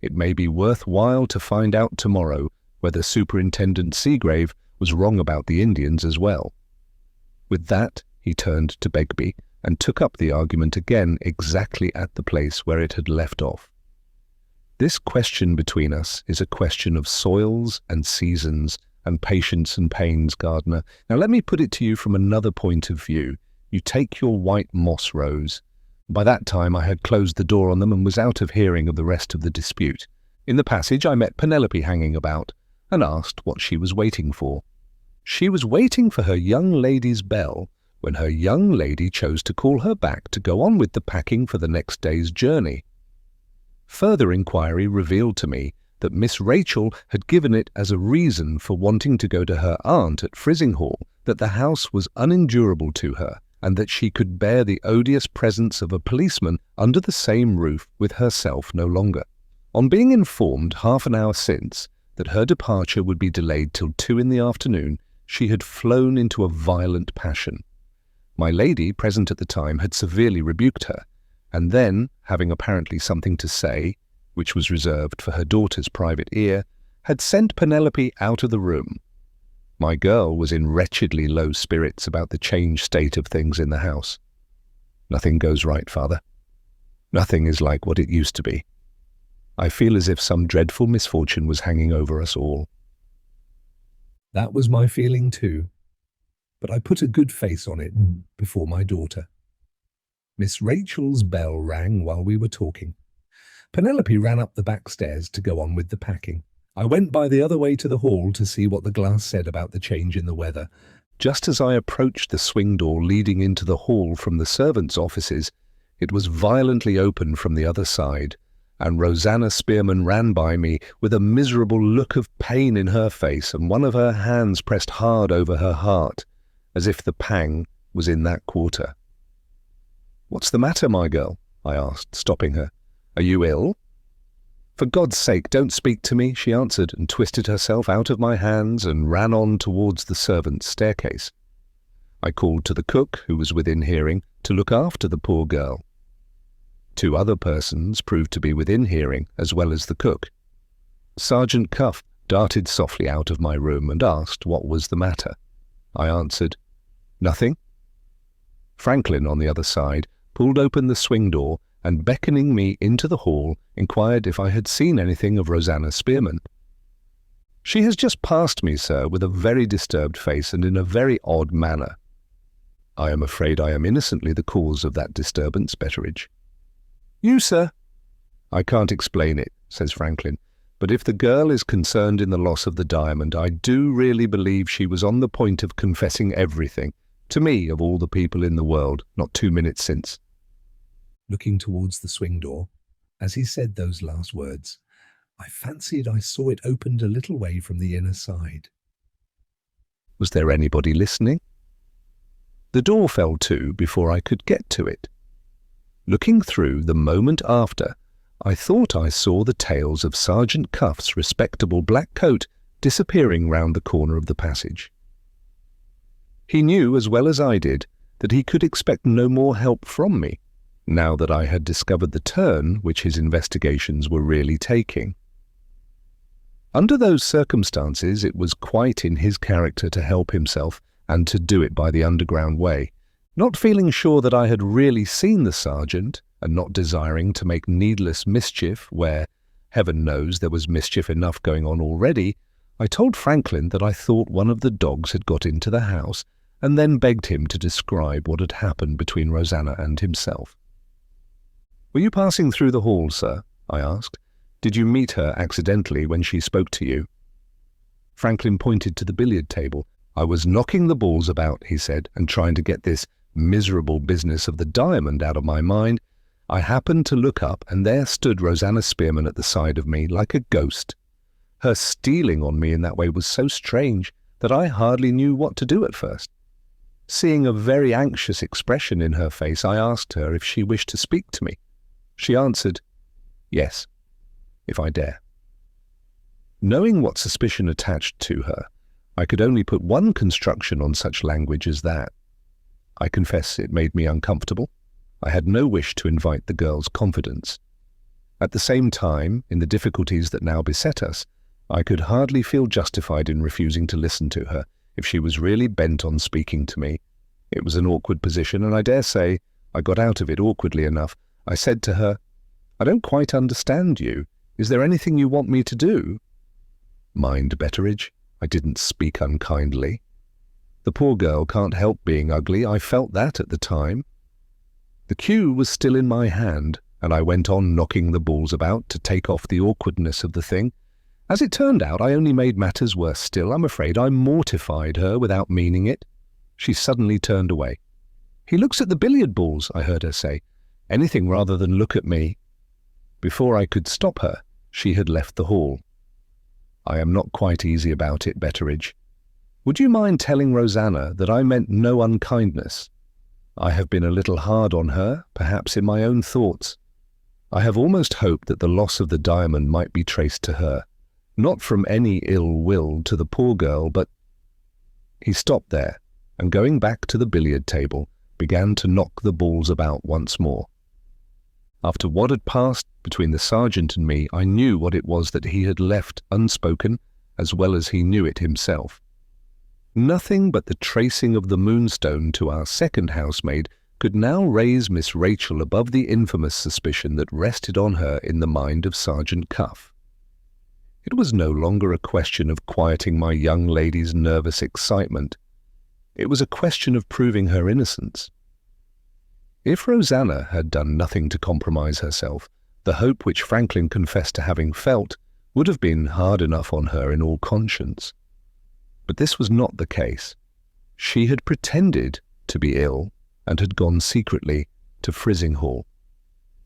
It may be worth while to find out tomorrow whether Superintendent Seagrave was wrong about the Indians as well. With that, he turned to Begbie and took up the argument again exactly at the place where it had left off. This question between us is a question of soils and seasons and patience and pains, gardener. Now let me put it to you from another point of view. You take your white moss rose. By that time I had closed the door on them and was out of hearing of the rest of the dispute. In the passage I met Penelope hanging about and asked what she was waiting for. She was waiting for her young lady's bell when her young lady chose to call her back to go on with the packing for the next day's journey. Further inquiry revealed to me that Miss Rachel had given it as a reason for wanting to go to her aunt at Frizinghall, that the house was unendurable to her, and that she could bear the odious presence of a policeman under the same roof with herself no longer. On being informed half an hour since that her departure would be delayed till 2 in the afternoon, she had flown into a violent passion. My lady, present at the time, had severely rebuked her, and then, having apparently something to say, which was reserved for her daughter's private ear, had sent Penelope out of the room. My girl was in wretchedly low spirits about the changed state of things in the house. Nothing goes right, father. Nothing is like what it used to be. I feel as if some dreadful misfortune was hanging over us all. That was my feeling too, but I put a good face on it before my daughter. Miss Rachel's bell rang while we were talking. Penelope ran up the back stairs to go on with the packing. I went by the other way to the hall to see what the glass said about the change in the weather. Just as I approached the swing door leading into the hall from the servants' offices, it was violently opened from the other side, and Rosanna Spearman ran by me with a miserable look of pain in her face and one of her hands pressed hard over her heart, as if the pang was in that quarter. "What's the matter, my girl?" I asked, stopping her. "Are you ill?" "For God's sake, don't speak to me," she answered, and twisted herself out of my hands and ran on towards the servants' staircase. I called to the cook, who was within hearing, to look after the poor girl. 2 other persons proved to be within hearing, as well as the cook. Sergeant Cuff darted softly out of my room and asked what was the matter. I answered, "Nothing." Franklin, on the other side, pulled open the swing door and, beckoning me into the hall, inquired if I had seen anything of Rosanna Spearman. "She has just passed me, sir, with a very disturbed face and in a very odd manner." "I am afraid I am innocently the cause of that disturbance, Betteridge." "You, sir?" "I can't explain it," says Franklin, "but if the girl is concerned in the loss of the diamond, I do really believe she was on the point of confessing everything, to me of all the people in the world, not 2 minutes since." Looking towards the swing door, as he said those last words, I fancied I saw it opened a little way from the inner side. Was there anybody listening? The door fell to before I could get to it. Looking through the moment after, I thought I saw the tails of Sergeant Cuff's respectable black coat disappearing round the corner of the passage. He knew as well as I did that he could expect no more help from me, now that I had discovered the turn which his investigations were really taking. Under those circumstances, it was quite in his character to help himself and to do it by the underground way. Not feeling sure that I had really seen the sergeant, and not desiring to make needless mischief where, heaven knows, there was mischief enough going on already, I told Franklin that I thought one of the dogs had got into the house, and then begged him to describe what had happened between Rosanna and himself. "Were you passing through the hall, sir?" I asked. "Did you meet her accidentally when she spoke to you?" Franklin pointed to the billiard table. "I was knocking the balls about," he said, "and trying to get this miserable business of the diamond out of my mind. I happened to look up, and there stood Rosanna Spearman at the side of me, like a ghost. Her stealing on me in that way was so strange that I hardly knew what to do at first. Seeing a very anxious expression in her face, I asked her if she wished to speak to me. She answered, 'Yes, if I dare.' Knowing what suspicion attached to her, I could only put one construction on such language as that. I confess it made me uncomfortable. I had no wish to invite the girl's confidence. At the same time, in the difficulties that now beset us, I could hardly feel justified in refusing to listen to her if she was really bent on speaking to me. It was an awkward position, and I dare say I got out of it awkwardly enough. I said to her, 'I don't quite understand you. Is there anything you want me to do?' Mind, Betteridge, I didn't speak unkindly. The poor girl can't help being ugly. I felt that at the time. The cue was still in my hand, and I went on knocking the balls about to take off the awkwardness of the thing. As it turned out, I only made matters worse still. I'm afraid I mortified her without meaning it. She suddenly turned away. 'He looks at the billiard balls,' I heard her say. 'Anything rather than look at me.' Before I could stop her, she had left the hall. I am not quite easy about it, Betteridge. Would you mind telling Rosanna that I meant no unkindness? I have been a little hard on her, perhaps in my own thoughts. I have almost hoped that the loss of the diamond might be traced to her, not from any ill will to the poor girl, but—" He stopped there, and going back to the billiard table, began to knock the balls about once more. After what had passed between the sergeant and me, I knew what it was that he had left unspoken, as well as he knew it himself. Nothing but the tracing of the Moonstone to our second housemaid could now raise Miss Rachel above the infamous suspicion that rested on her in the mind of Sergeant Cuff. It was no longer a question of quieting my young lady's nervous excitement. It was a question of proving her innocence. If Rosanna had done nothing to compromise herself, The hope which Franklin confessed to having felt would have been hard enough on her in all conscience. But this was not the case. She had pretended to be ill and had gone secretly to Frizinghall.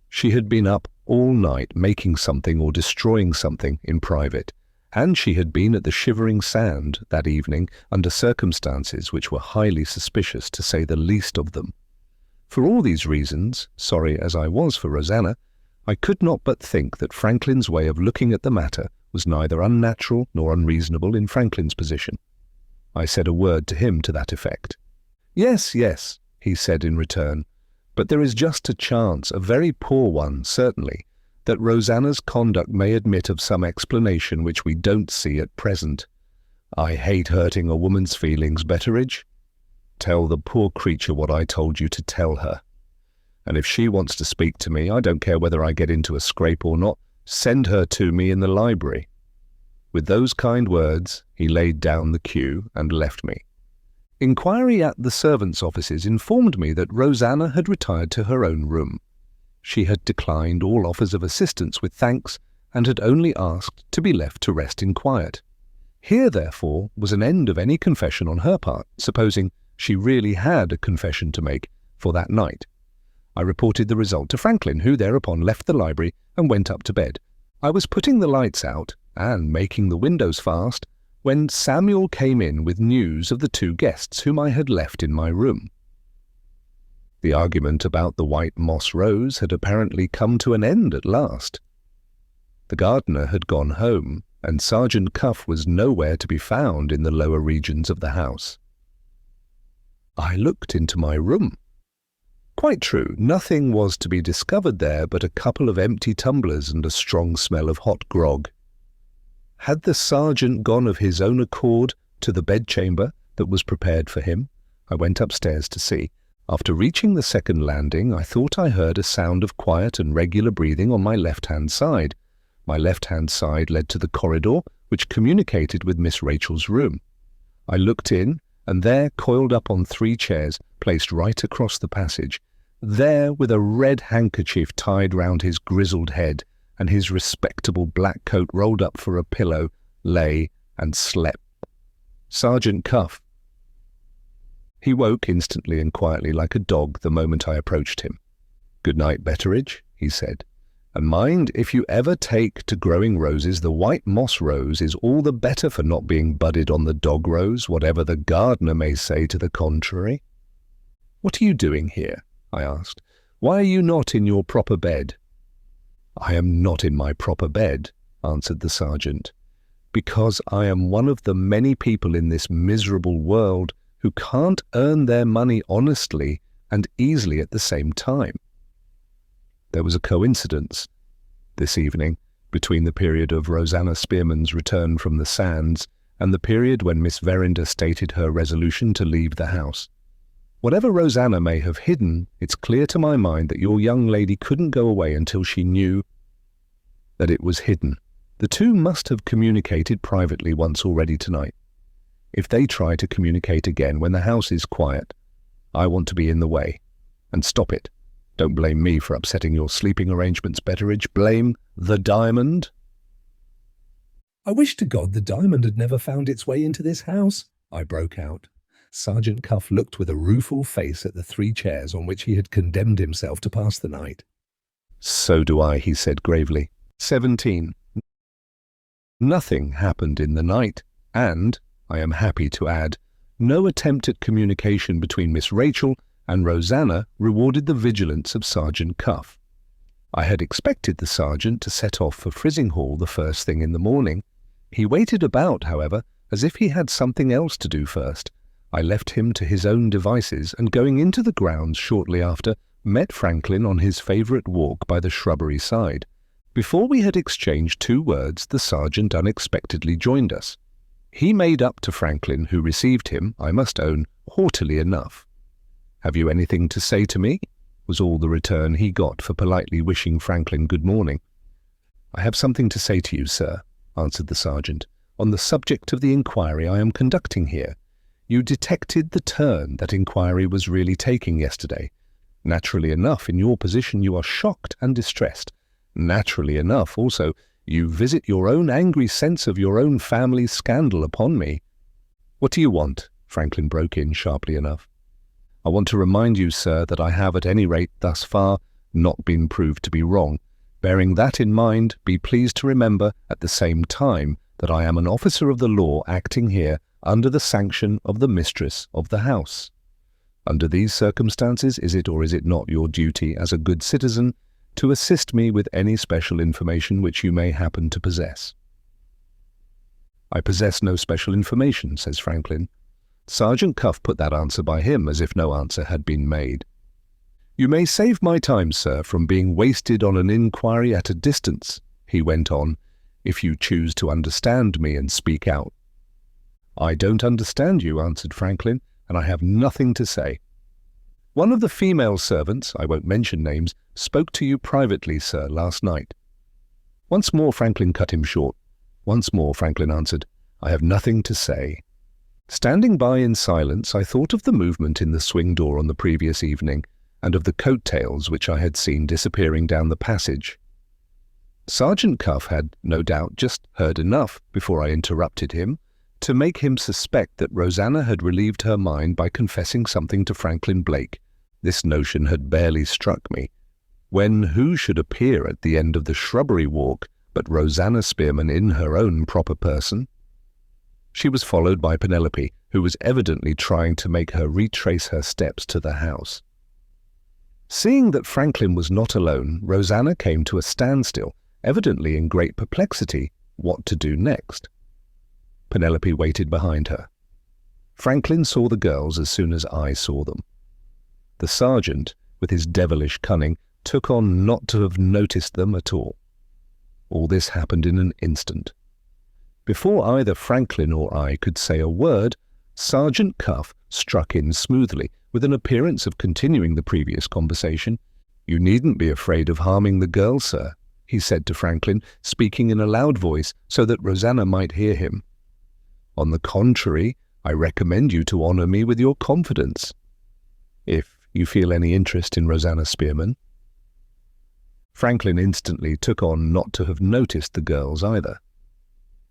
She had been up all night making something or destroying something in private, and she had been at the Shivering Sand that evening under circumstances which were highly suspicious, to say the least of them. For all these reasons, sorry as I was for Rosanna, I could not but think that Franklin's way of looking at the matter was neither unnatural nor unreasonable in Franklin's position. I said a word to him to that effect. "Yes, yes," he said in return, "but there is just a chance, a very poor one certainly, that Rosanna's conduct may admit of some explanation which we don't see at present. I hate hurting a woman's feelings, Betteridge. Tell the poor creature what I told you to tell her. And if she wants to speak to me, I don't care whether I get into a scrape or not, send her to me in the library." With those kind words, he laid down the cue and left me. Inquiry at the servants' offices informed me that Rosanna had retired to her own room. She had declined all offers of assistance with thanks, and had only asked to be left to rest in quiet. Here, therefore, was an end of any confession on her part, supposing she really had a confession to make for that night. I reported the result to Franklin, who thereupon left the library and went up to bed. I was putting the lights out and making the windows fast when Samuel came in with news of the two guests whom I had left in my room. The argument about the white moss rose had apparently come to an end at last. The gardener had gone home, and Sergeant Cuff was nowhere to be found in the lower regions of the house. I looked into my room. Quite true, nothing was to be discovered there but a couple of empty tumblers and a strong smell of hot grog. Had the sergeant gone of his own accord to the bedchamber that was prepared for him? I went upstairs to see. After reaching the second landing, I thought I heard a sound of quiet and regular breathing on my left-hand side. My left-hand side led to the corridor, which communicated with Miss Rachel's room. I looked in, and there, coiled up on 3 chairs, placed right across the passage, there with a red handkerchief tied round his grizzled head, and his respectable black coat rolled up for a pillow, lay and slept Sergeant Cuff. He woke instantly and quietly like a dog the moment I approached him. "Good night, Betteridge," he said. "And mind, if you ever take to growing roses, the white moss rose is all the better for not being budded on the dog rose, whatever the gardener may say to the contrary." "What are you doing here?" I asked. "Why are you not in your proper bed?" "I am not in my proper bed," answered the sergeant, "because I am one of the many people in this miserable world who can't earn their money honestly and easily at the same time." There was a coincidence this evening between the period of Rosanna Spearman's return from the sands and the period when Miss Verinder stated her resolution to leave the house. Whatever Rosanna may have hidden, it's clear to my mind that your young lady couldn't go away until she knew that it was hidden. The two must have communicated privately once already tonight. If they try to communicate again when the house is quiet, I want to be in the way and stop it. Don't blame me for upsetting your sleeping arrangements, Betteridge. Blame the diamond. "I wish to God the diamond had never found its way into this house," I broke out. Sergeant Cuff looked with a rueful face at the 3 chairs on which he had condemned himself to pass the night. "So do I," he said gravely. 17. Nothing happened in the night, and, I am happy to add, no attempt at communication between Miss Rachel and Rosanna rewarded the vigilance of Sergeant Cuff. I had expected the sergeant to set off for Frizinghall the first thing in the morning. He waited about, however, as if he had something else to do first. I left him to his own devices, and going into the grounds shortly after, met Franklin on his favourite walk by the shrubbery side. Before we had exchanged 2 words, the sergeant unexpectedly joined us. He made up to Franklin, who received him, I must own, haughtily enough. "Have you anything to say to me?" was all the return he got for politely wishing Franklin good morning. "I have something to say to you, sir," answered the sergeant, "on the subject of the inquiry I am conducting here. You detected the turn that inquiry was really taking yesterday. Naturally enough, in your position you are shocked and distressed, Naturally enough, also, you visit your own angry sense of your own family's scandal upon me. What do you want? Franklin broke in sharply enough. I want to remind you, sir, that I have at any rate thus far not been proved to be wrong. Bearing that in mind, be pleased to remember at the same time that I am an officer of the law acting here under the sanction of the mistress of the house. Under these circumstances, is it or is it not your duty as a good citizen to assist me with any special information which you may happen to possess? I possess no special information, says Franklin. Sergeant Cuff put that answer by him as if no answer had been made. You may save my time, sir, from being wasted on an inquiry at a distance, he went on, if you choose to understand me and speak out. I don't understand you, answered Franklin, and I have nothing to say. One of the female servants, I won't mention names, spoke to you privately, sir, last night. Once more Franklin cut him short. Once more Franklin answered, I have nothing to say. Standing by in silence, I thought of the movement in the swing door on the previous evening, and of the coat-tails which I had seen disappearing down the passage. Sergeant Cuff had, no doubt, just heard enough, before I interrupted him, to make him suspect that Rosanna had relieved her mind by confessing something to Franklin Blake. This notion had barely struck me, when who should appear at the end of the shrubbery walk but Rosanna Spearman in her own proper person? She was followed by Penelope, who was evidently trying to make her retrace her steps to the house. Seeing that Franklin was not alone, Rosanna came to a standstill, evidently in great perplexity what to do next. Penelope waited behind her. Franklin saw the girls as soon as I saw them. The sergeant, with his devilish cunning, took on not to have noticed them at all. All this happened in an instant. Before either Franklin or I could say a word, Sergeant Cuff struck in smoothly, with an appearance of continuing the previous conversation. You needn't be afraid of harming the girl, sir, he said to Franklin, speaking in a loud voice so that Rosanna might hear him. On the contrary, I recommend you to honour me with your confidence, if you feel any interest in Rosanna Spearman. Franklin instantly took on not to have noticed the girls either.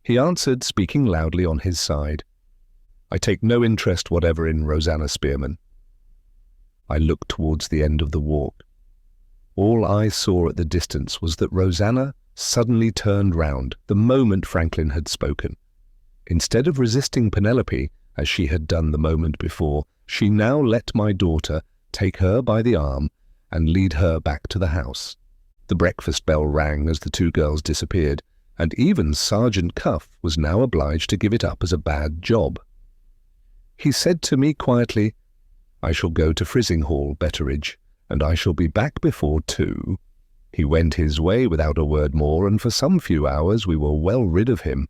He answered, speaking loudly on his side, I take no interest whatever in Rosanna Spearman. I looked towards the end of the walk. All I saw at the distance was that Rosanna suddenly turned round the moment Franklin had spoken. Instead of resisting Penelope, as she had done the moment before, she now let my daughter take her by the arm and lead her back to the house. The breakfast bell rang as the two girls disappeared, and even Sergeant Cuff was now obliged to give it up as a bad job. He said to me quietly, I shall go to Frizinghall, Betteridge, and I shall be back before 2. He went his way without a word more, and for some few hours we were well rid of him.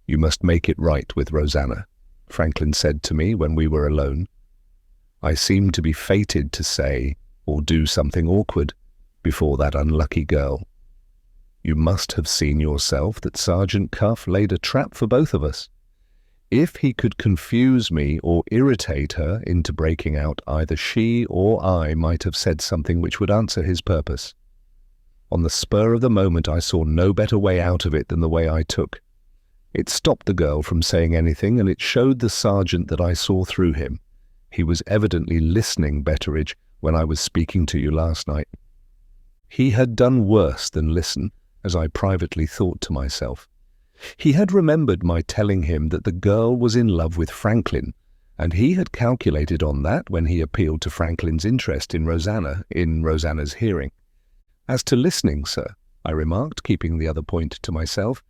You must make it right with Rosanna, Franklin said to me when we were alone. I seemed to be fated to say or do something awkward before that unlucky girl. You must have seen yourself that Sergeant Cuff laid a trap for both of us. If he could confuse me or irritate her into breaking out, either she or I might have said something which would answer his purpose. On the spur of the moment I saw no better way out of it than the way I took. It stopped the girl from saying anything, and it showed the sergeant that I saw through him. He was evidently listening, Betteridge, when I was speaking to you last night. He had done worse than listen, as I privately thought to myself. He had remembered my telling him that the girl was in love with Franklin, and he had calculated on that when he appealed to Franklin's interest in Rosanna's hearing. As to listening, sir, I remarked, keeping the other point to myself,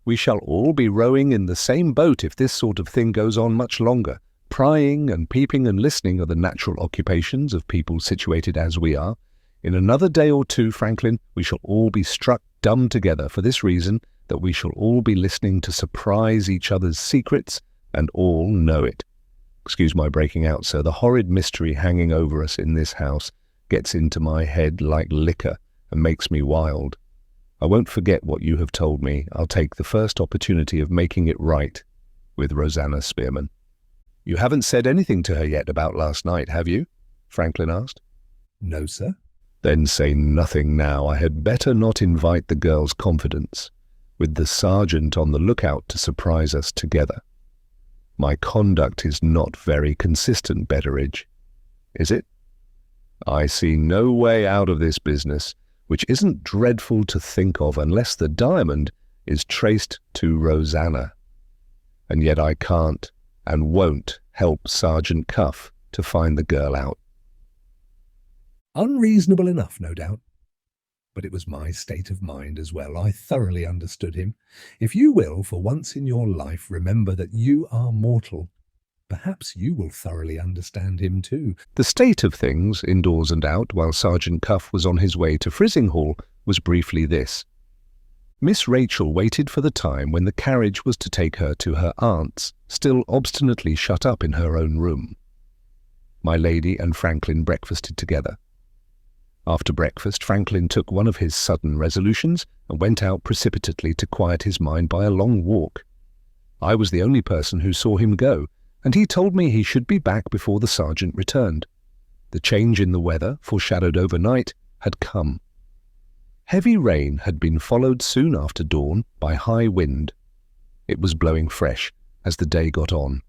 we shall all be rowing in the same boat if this sort of thing goes on much longer. Prying and peeping and listening are the natural occupations of people situated as we are. In another day or two, Franklin, we shall all be struck dumb together for this reason, that we shall all be listening to surprise each other's secrets, and all know it. Excuse my breaking out, sir. The horrid mystery hanging over us in this house gets into my head like liquor and makes me wild. I won't forget what you have told me. I'll take the first opportunity of making it right with Rosanna Spearman. You haven't said anything to her yet about last night, have you? Franklin asked. No, sir. Then say nothing now. I had better not invite the girl's confidence, with the sergeant on the lookout to surprise us together. My conduct is not very consistent, Betteridge, is it? I see no way out of this business, which isn't dreadful to think of unless the diamond is traced to Rosanna. And yet I can't and won't help Sergeant Cuff to find the girl out. Unreasonable enough, no doubt. But it was my state of mind as well. I thoroughly understood him. If you will, for once in your life, remember that you are mortal, perhaps you will thoroughly understand him too. The state of things, indoors and out, while Sergeant Cuff was on his way to Frizinghall, was briefly this. Miss Rachel waited for the time when the carriage was to take her to her aunt's, still obstinately shut up in her own room. My lady and Franklin breakfasted together. After breakfast, Franklin took one of his sudden resolutions and went out precipitately to quiet his mind by a long walk. I was the only person who saw him go, and he told me he should be back before the sergeant returned. The change in the weather, foreshadowed overnight, had come. Heavy rain had been followed soon after dawn by high wind. It was blowing fresh as the day got on.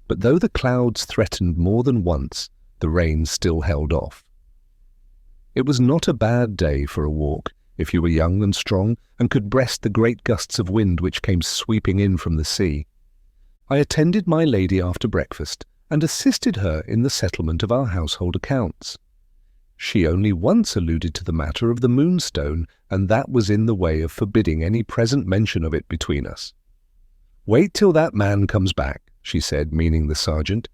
But though the clouds threatened more than once, the rain still held off. It was not a bad day for a walk, if you were young and strong and could breast the great gusts of wind which came sweeping in from the sea. I attended my lady after breakfast and assisted her in the settlement of our household accounts. She only once alluded to the matter of the Moonstone, and that was in the way of forbidding any present mention of it between us. "Wait till that man comes back," she said, meaning the sergeant.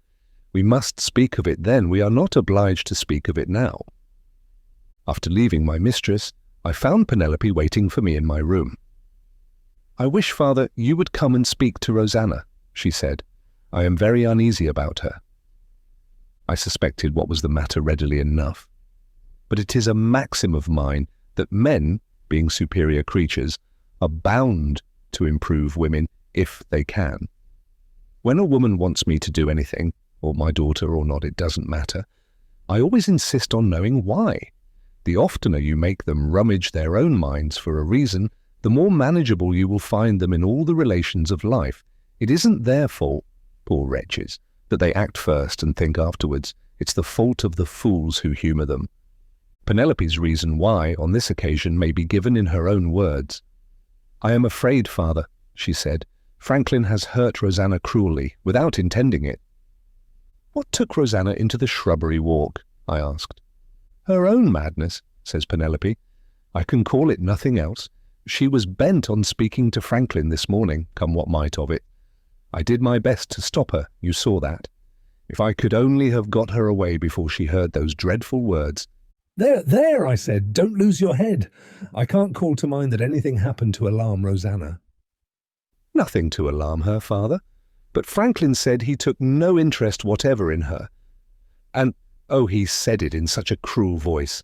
"We must speak of it then. We are not obliged to speak of it now." After leaving my mistress, I found Penelope waiting for me in my room. "I wish, Father, you would come and speak to Rosanna," she said. "I am very uneasy about her." I suspected what was the matter readily enough. But it is a maxim of mine that men, being superior creatures, are bound to improve women if they can. When a woman wants me to do anything, or my daughter or not, it doesn't matter, I always insist on knowing why. The oftener you make them rummage their own minds for a reason, the more manageable you will find them in all the relations of life. It isn't their fault, poor wretches, that they act first and think afterwards. It's the fault of the fools who humour them. Penelope's reason why, on this occasion, may be given in her own words. "I am afraid, Father," she said, "Franklin has hurt Rosanna cruelly, without intending it." "What took Rosanna into the shrubbery walk?" I asked. "Her own madness," says Penelope. "I can call it nothing else. She was bent on speaking to Franklin this morning, come what might of it. I did my best to stop her, you saw that. If I could only have got her away before she heard those dreadful words." There, I said, "don't lose your head. I can't call to mind that anything happened to alarm Rosanna." "Nothing to alarm her, Father. But Franklin said he took no interest whatever in her. And, oh, he said it in such a cruel voice."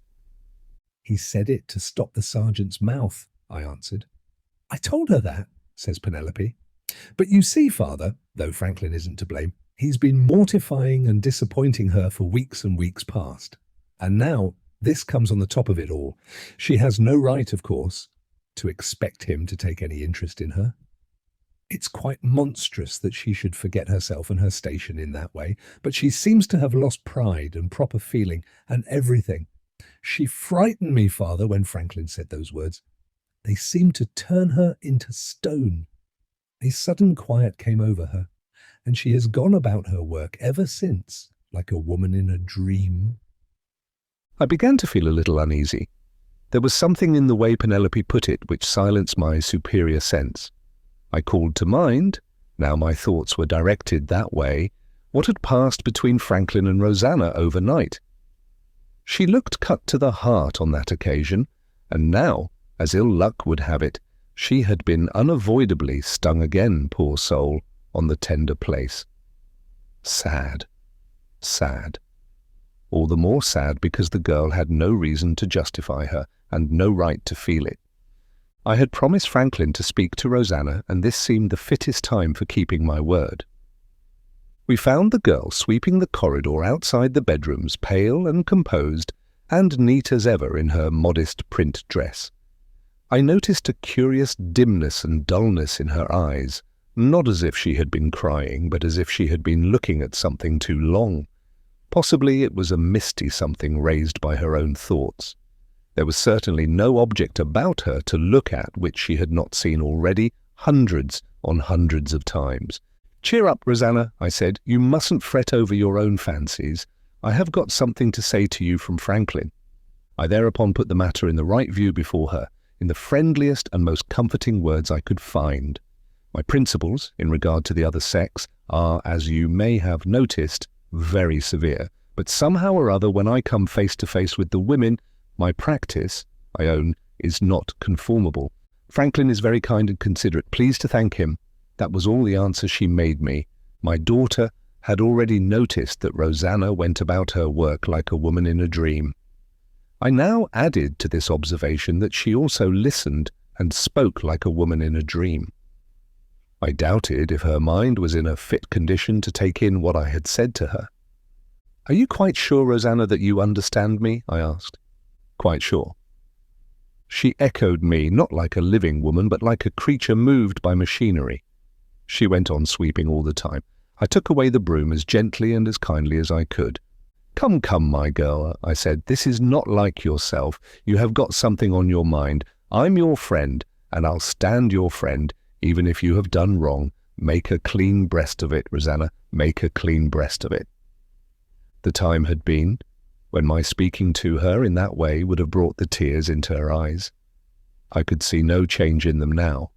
"He said it to stop the sergeant's mouth," I answered. "I told her that," says Penelope. "But you see, Father, though Franklin isn't to blame, he's been mortifying and disappointing her for weeks and weeks past. And now this comes on the top of it all. She has no right, of course, to expect him to take any interest in her. It's quite monstrous that she should forget herself and her station in that way, but she seems to have lost pride and proper feeling and everything. She frightened me, Father, when Franklin said those words. They seemed to turn her into stone. A sudden quiet came over her, and she has gone about her work ever since, like a woman in a dream." I began to feel a little uneasy. There was something in the way Penelope put it which silenced my superior sense. I called to mind, now my thoughts were directed that way, what had passed between Franklin and Rosanna overnight. She looked cut to the heart on that occasion, and now, as ill luck would have it, she had been unavoidably stung again, poor soul, on the tender place. Sad, sad. All the more sad because the girl had no reason to justify her, and no right to feel it. I had promised Franklin to speak to Rosanna, and this seemed the fittest time for keeping my word. We found the girl sweeping the corridor outside the bedrooms, pale and composed, and neat as ever in her modest print dress. I noticed a curious dimness and dullness in her eyes, not as if she had been crying, but as if she had been looking at something too long. Possibly it was a misty something raised by her own thoughts. There was certainly no object about her to look at which she had not seen already hundreds on hundreds of times. "Cheer up, Rosanna," I said. "You mustn't fret over your own fancies. I have got something to say to you from Franklin." I thereupon put the matter in the right view before her, in the friendliest and most comforting words I could find. My principles, in regard to the other sex, are, as you may have noticed, very severe, but somehow or other when I come face to face with the women, my practice, I own, is not conformable. Franklin is very kind and considerate. Please to thank him. That was all the answer she made me. My daughter had already noticed that Rosanna went about her work like a woman in a dream. I now added to this observation that she also listened and spoke like a woman in a dream. I doubted if her mind was in a fit condition to take in what I had said to her. "Are you quite sure, Rosanna, that you understand me?" I asked. "Quite sure." She echoed me, not like a living woman, but like a creature moved by machinery. She went on sweeping all the time. I took away the broom as gently and as kindly as I could. "Come, come, my girl," I said, "this is not like yourself. You have got something on your mind. I'm your friend, and I'll stand your friend, even if you have done wrong. Make a clean breast of it, Rosanna. Make a clean breast of it." The time had been when my speaking to her in that way would have brought the tears into her eyes. I could see no change in them now.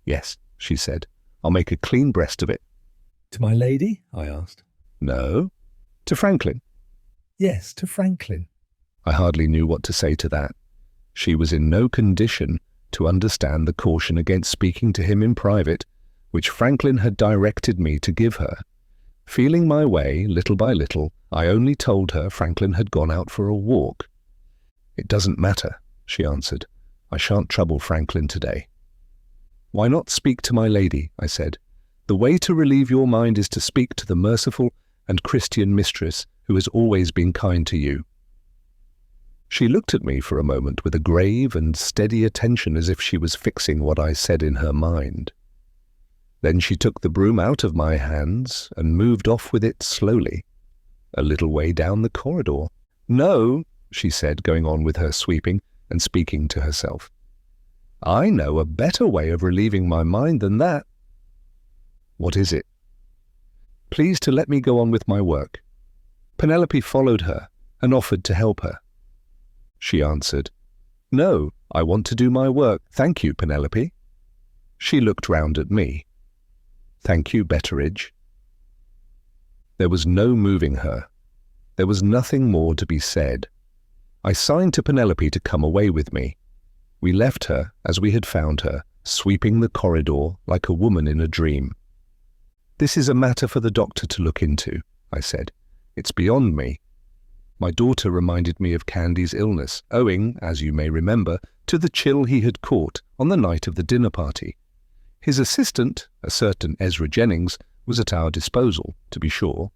"Yes," she said, "I'll make a clean breast of it." "To my lady?" I asked. "No, to Franklin." "Yes, to Franklin." I hardly knew what to say to that. She was in no condition to understand the caution against speaking to him in private, which Franklin had directed me to give her. Feeling my way, little by little, I only told her Franklin had gone out for a walk. "It doesn't matter," she answered. "I shan't trouble Franklin today." "Why not speak to my lady?" I said. "The way to relieve your mind is to speak to the merciful and Christian mistress who has always been kind to you." She looked at me for a moment with a grave and steady attention as if she was fixing what I said in her mind. Then she took the broom out of my hands and moved off with it slowly, a little way down the corridor. "No," she said, going on with her sweeping and speaking to herself. "I know a better way of relieving my mind than that." "What is it?" "Please to let me go on with my work." Penelope followed her and offered to help her. She answered, "No, I want to do my work. Thank you, Penelope." She looked round at me. "Thank you, Betteridge." There was no moving her. There was nothing more to be said. I signed to Penelope to come away with me. We left her as we had found her, sweeping the corridor like a woman in a dream. "This is a matter for the doctor to look into," I said. "It's beyond me." My daughter reminded me of Candy's illness, owing, as you may remember, to the chill he had caught on the night of the dinner party. His assistant, a certain Ezra Jennings, was at our disposal, to be sure,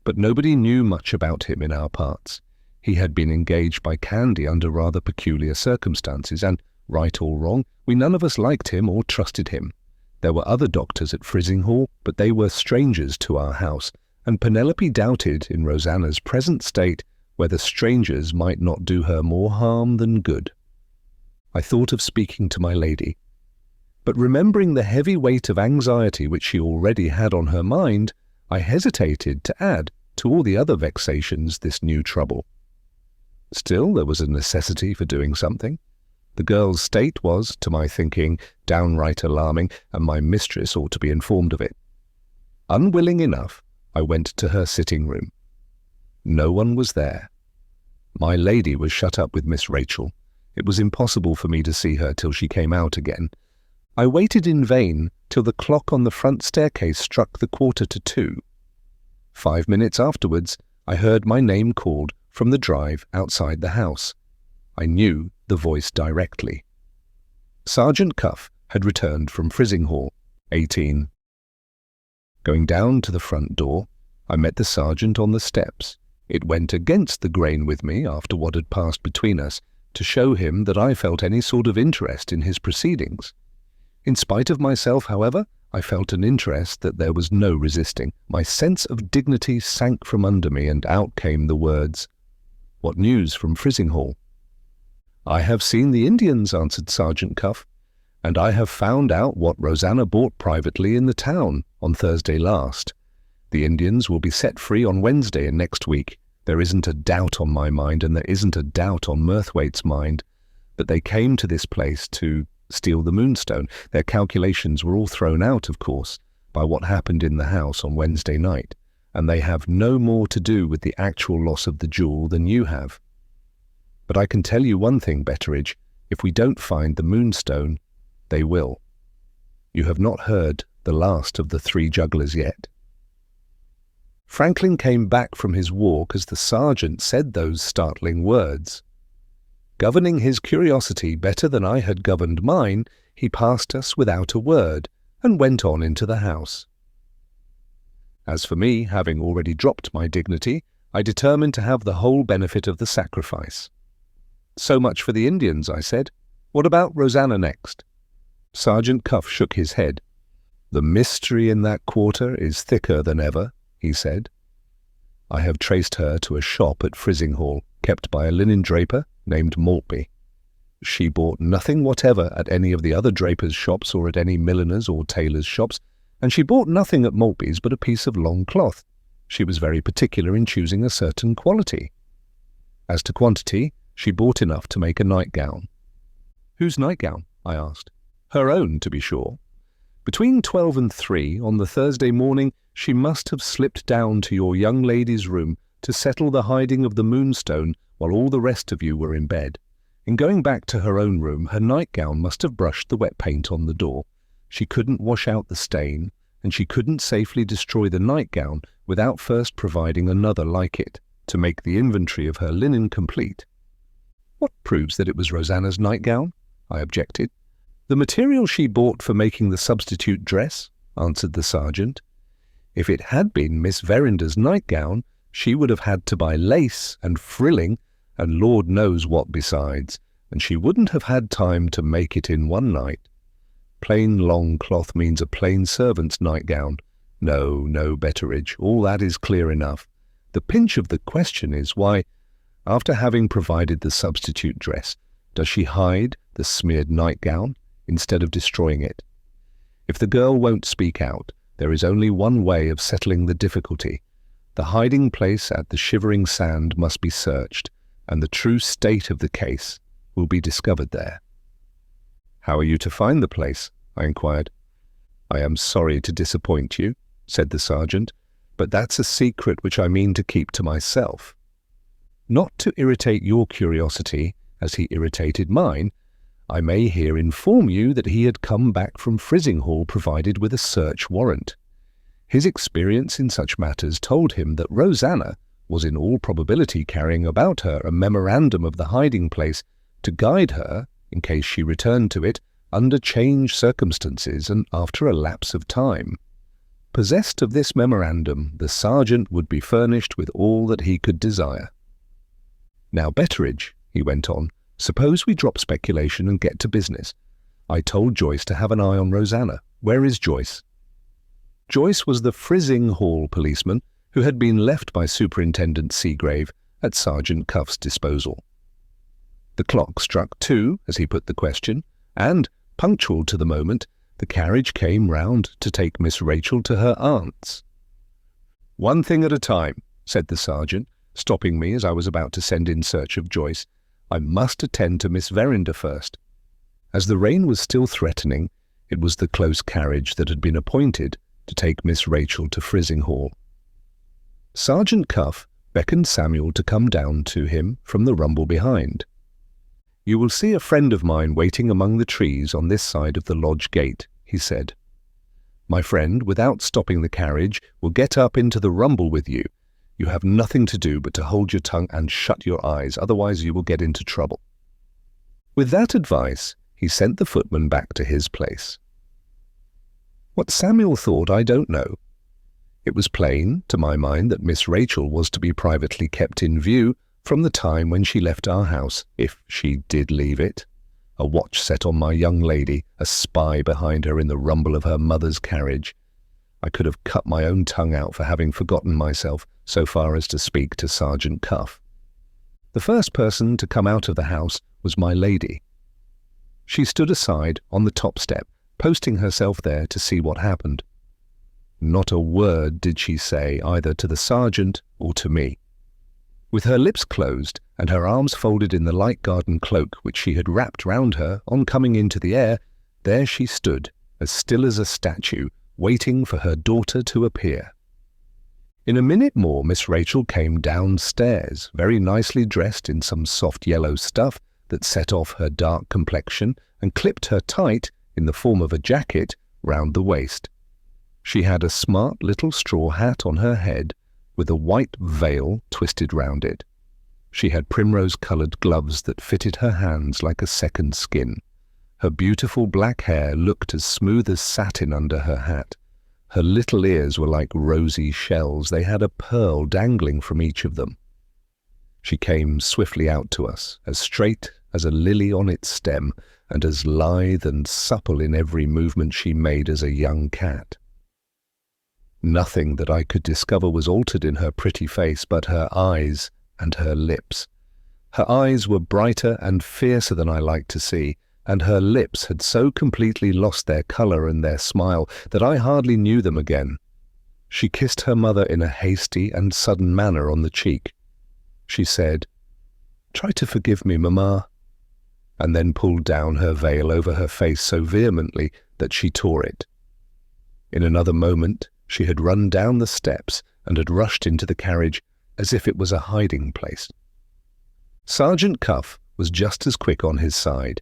but nobody knew much about him in our parts. He had been engaged by Candy under rather peculiar circumstances, and, right or wrong, we none of us liked him or trusted him. There were other doctors at Frizinghall, but they were strangers to our house, and Penelope doubted, in Rosanna's present state, whether strangers might not do her more harm than good. I thought of speaking to my lady, but remembering the heavy weight of anxiety which she already had on her mind, I hesitated to add to all the other vexations this new trouble. Still, there was a necessity for doing something. The girl's state was, to my thinking, downright alarming, and my mistress ought to be informed of it. Unwilling enough, I went to her sitting-room. No one was there. My lady was shut up with Miss Rachel. It was impossible for me to see her till she came out again. I waited in vain till the clock on the front staircase struck the 2:45. 5 minutes afterwards, I heard my name called from the drive outside the house. I knew the voice directly. Sergeant Cuff had returned from Frizinghall, 18. Going down to the front door, I met the sergeant on the steps. It went against the grain with me after what had passed between us to show him that I felt any sort of interest in his proceedings. In spite of myself, however, I felt an interest that there was no resisting. My sense of dignity sank from under me, and out came the words, "What news from Frizinghall?" "I have seen the Indians," answered Sergeant Cuff, "and I have found out what Rosanna bought privately in the town on Thursday last. The Indians will be set free on Wednesday in next week. There isn't a doubt on my mind, and there isn't a doubt on Murthwaite's mind, that they came to this place to steal the Moonstone. Their calculations were all thrown out, of course, by what happened in the house on Wednesday night, and they have no more to do with the actual loss of the jewel than you have. But I can tell you one thing, Betteridge, if we don't find the Moonstone, they will. You have not heard the last of the 3 jugglers yet." Franklin came back from his walk as the sergeant said those startling words. Governing his curiosity better than I had governed mine, he passed us without a word and went on into the house. As for me, having already dropped my dignity, I determined to have the whole benefit of the sacrifice. "So much for the Indians," I said. "What about Rosanna next?" Sergeant Cuff shook his head. "The mystery in that quarter is thicker than ever," he said. "I have traced her to a shop at Frizinghall, kept by a linen draper named Maltby. She bought nothing whatever at any of the other drapers' shops or at any milliners' or tailors' shops, and she bought nothing at Maltby's but a piece of long cloth. She was very particular in choosing a certain quality. As to quantity, she bought enough to make a nightgown." "Whose nightgown?" I asked. "Her own, to be sure. Between 12 and 3 on the Thursday morning she must have slipped down to your young lady's room to settle the hiding of the Moonstone while all the rest of you were in bed. In going back to her own room, her nightgown must have brushed the wet paint on the door. She couldn't wash out the stain, and she couldn't safely destroy the nightgown without first providing another like it, to make the inventory of her linen complete." "What proves that it was Rosanna's nightgown?" I objected. "The material she bought for making the substitute dress," answered the sergeant. "If it had been Miss Verinder's nightgown, she would have had to buy lace and frilling and Lord knows what besides, and she wouldn't have had time to make it in one night. Plain long cloth means a plain servant's nightgown. No, Betteridge, all that is clear enough. The pinch of the question is why, after having provided the substitute dress, does she hide the smeared nightgown instead of destroying it? If the girl won't speak out, there is only one way of settling the difficulty. The hiding place at the Shivering Sand must be searched, and the true state of the case will be discovered there." "How are you to find the place?" I inquired. "I am sorry to disappoint you," said the sergeant, "but that's a secret which I mean to keep to myself. Not to irritate your curiosity, as he irritated mine, I may here inform you that he had come back from Frizinghall provided with a search warrant. His experience in such matters told him that Rosanna was in all probability carrying about her a memorandum of the hiding place to guide her, in case she returned to it, under changed circumstances and after a lapse of time. Possessed of this memorandum, the sergeant would be furnished with all that he could desire. Now, Betteridge," he went on, "suppose we drop speculation and get to business. I told Joyce to have an eye on Rosanna. Where is Joyce?" Joyce was the Frizinghall policeman who had been left by Superintendent Seagrave at Sergeant Cuff's disposal. The clock struck 2 as he put the question, and, punctual to the moment, the carriage came round to take Miss Rachel to her aunt's. "One thing at a time," said the sergeant, stopping me as I was about to send in search of Joyce. "I must attend to Miss Verinder first." As the rain was still threatening, it was the close carriage that had been appointed to take Miss Rachel to Frizinghall. Sergeant Cuff beckoned Samuel to come down to him from the rumble behind. "You will see a friend of mine waiting among the trees on this side of the lodge gate," he said. "My friend, without stopping the carriage, will get up into the rumble with you. You have nothing to do but to hold your tongue and shut your eyes, otherwise you will get into trouble." With that advice, he sent the footman back to his place. What Samuel thought I don't know. It was plain, to my mind, that Miss Rachel was to be privately kept in view from the time when she left our house, if she did leave it. A watch set on my young lady, a spy behind her in the rumble of her mother's carriage. I could have cut my own tongue out for having forgotten myself so far as to speak to Sergeant Cuff. The first person to come out of the house was my lady. She stood aside on the top step, posting herself there to see what happened. Not a word did she say either to the sergeant or to me. With her lips closed and her arms folded in the light garden cloak which she had wrapped round her on coming into the air, there she stood, as still as a statue, waiting for her daughter to appear. In a minute more Miss Rachel came downstairs, very nicely dressed in some soft yellow stuff that set off her dark complexion and clipped her tight, in the form of a jacket, round the waist. She had a smart little straw hat on her head, with a white veil twisted round it. She had primrose-coloured gloves that fitted her hands like a second skin. Her beautiful black hair looked as smooth as satin under her hat. Her little ears were like rosy shells. They had a pearl dangling from each of them. She came swiftly out to us, as straight as a lily on its stem, and as lithe and supple in every movement she made as a young cat. Nothing that I could discover was altered in her pretty face but her eyes and her lips. Her eyes were brighter and fiercer than I liked to see, and her lips had so completely lost their colour and their smile that I hardly knew them again. She kissed her mother in a hasty and sudden manner on the cheek. She said, "Try to forgive me, Mamma," and then pulled down her veil over her face so vehemently that she tore it. In another moment she had run down the steps and had rushed into the carriage as if it was a hiding place. Sergeant Cuff was just as quick on his side.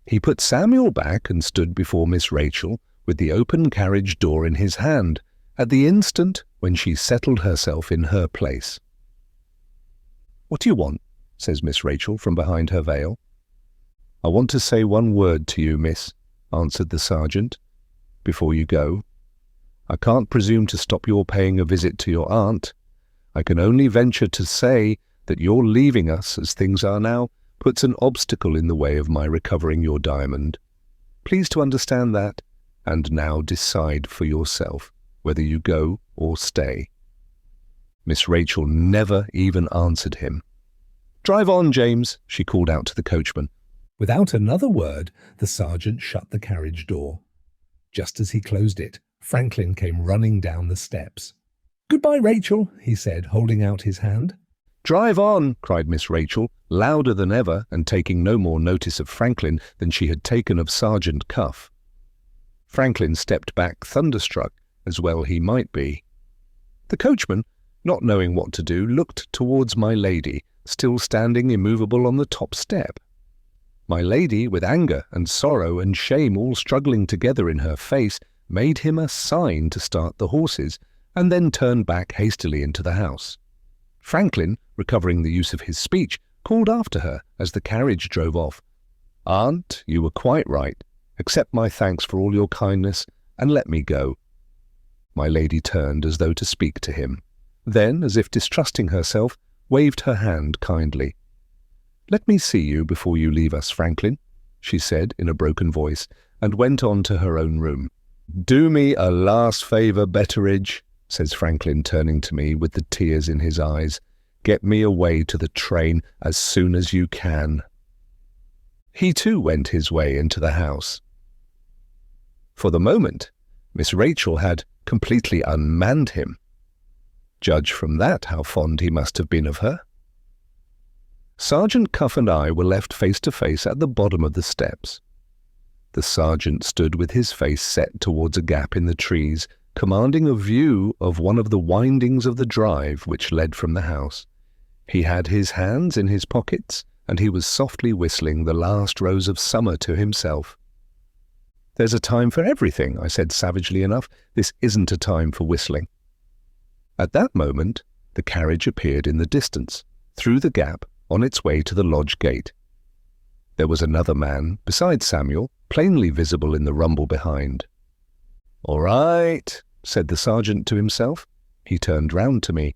He put Samuel back and stood before Miss Rachel with the open carriage door in his hand at the instant when she settled herself in her place. "What do you want?" says Miss Rachel from behind her veil. "I want to say one word to you, miss," answered the sergeant, "before you go. I can't presume to stop your paying a visit to your aunt. I can only venture to say that your leaving us as things are now puts an obstacle in the way of my recovering your diamond. Please to understand that, and now decide for yourself whether you go or stay." Miss Rachel never even answered him. "Drive on, James," she called out to the coachman. Without another word, the sergeant shut the carriage door. Just as he closed it, Franklin came running down the steps. "Goodbye, Rachel," he said, holding out his hand. "Drive on," cried Miss Rachel, louder than ever, and taking no more notice of Franklin than she had taken of Sergeant Cuff. Franklin stepped back thunderstruck, as well he might be. The coachman, not knowing what to do, looked towards my lady, still standing immovable on the top step. My lady, with anger and sorrow and shame all struggling together in her face, made him a sign to start the horses, and then turned back hastily into the house. Franklin, recovering the use of his speech, called after her as the carriage drove off. "Aunt, you were quite right. Accept my thanks for all your kindness, and let me go." My lady turned as though to speak to him. Then, as if distrusting herself, waved her hand kindly. "Let me see you before you leave us, Franklin," she said in a broken voice, and went on to her own room. "Do me a last favour, Betteridge," says Franklin, turning to me with the tears in his eyes. "Get me away to the train as soon as you can." He too went his way into the house. For the moment, Miss Rachel had completely unmanned him. Judge from that how fond he must have been of her. Sergeant Cuff and I were left face to face at the bottom of the steps. The sergeant stood with his face set towards a gap in the trees, commanding a view of one of the windings of the drive which led from the house. He had his hands in his pockets, and he was softly whistling the last rose of summer to himself. "There's a time for everything," I said savagely enough. "This isn't a time for whistling." At that moment, the carriage appeared in the distance, through the gap, on its way to the lodge gate. There was another man, besides Samuel, plainly visible in the rumble behind. "All right," said the sergeant to himself. He turned round to me.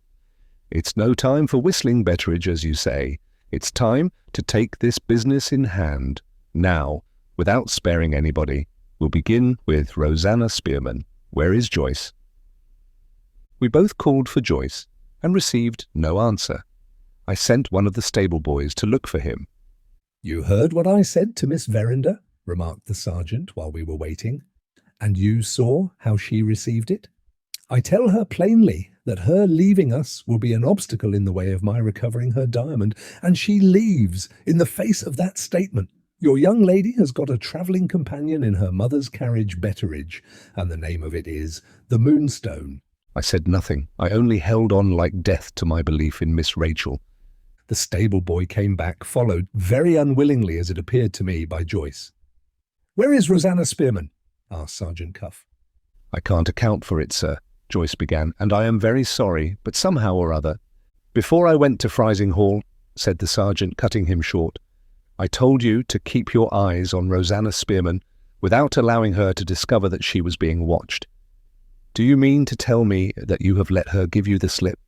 It's no time for whistling, Betteridge, as you say. It's time to take this business in hand. Now, without sparing anybody, we'll begin with Rosanna Spearman. Where is Joyce? We both called for Joyce and received no answer. I sent one of the stable boys to look for him. You heard what I said to Miss Verinder, remarked the sergeant while we were waiting. And you saw how she received it? I tell her plainly that her leaving us will be an obstacle in the way of my recovering her diamond, and she leaves in the face of that statement. Your young lady has got a travelling companion in her mother's carriage, Betteridge, and the name of it is the Moonstone. I said nothing. I only held on like death to my belief in Miss Rachel. The stable boy came back, followed, very unwillingly as it appeared to me, by Joyce. Where is Rosanna Spearman? Asked Sergeant Cuff. I can't account for it, sir, Joyce began, and I am very sorry, but somehow or other. Before I went to Frising Hall, said the sergeant, cutting him short, I told you to keep your eyes on Rosanna Spearman without allowing her to discover that she was being watched. Do you mean to tell me that you have let her give you the slip?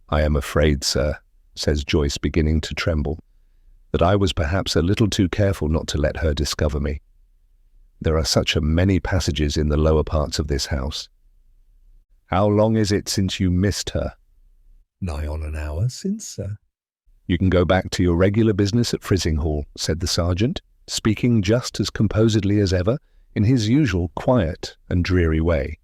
I am afraid, sir, says Joyce, beginning to tremble, that I was perhaps a little too careful not to let her discover me. There are such a many passages in the lower parts of this house. How long is it since you missed her? Nigh on an hour since, sir. You can go back to your regular business at Frising Hall, said the sergeant, speaking just as composedly as ever, in his usual quiet and dreary way.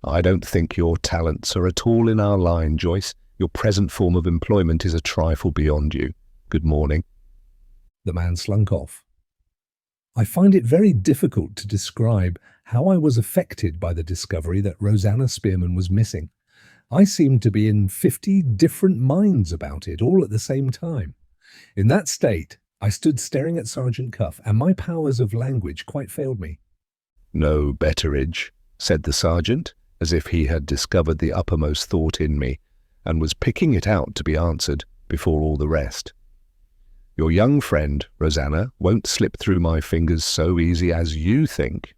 I don't think your talents are at all in our line, Joyce. Your present form of employment is a trifle beyond you. Good morning. The man slunk off. I find it very difficult to describe how I was affected by the discovery that Rosanna Spearman was missing. I seemed to be in 50 different minds about it, all at the same time. In that state, I stood staring at Sergeant Cuff, and my powers of language quite failed me. No, Betteridge, said the sergeant, as if he had discovered the uppermost thought in me, and was picking it out to be answered before all the rest. Your young friend, Rosanna, won't slip through my fingers so easy as you think.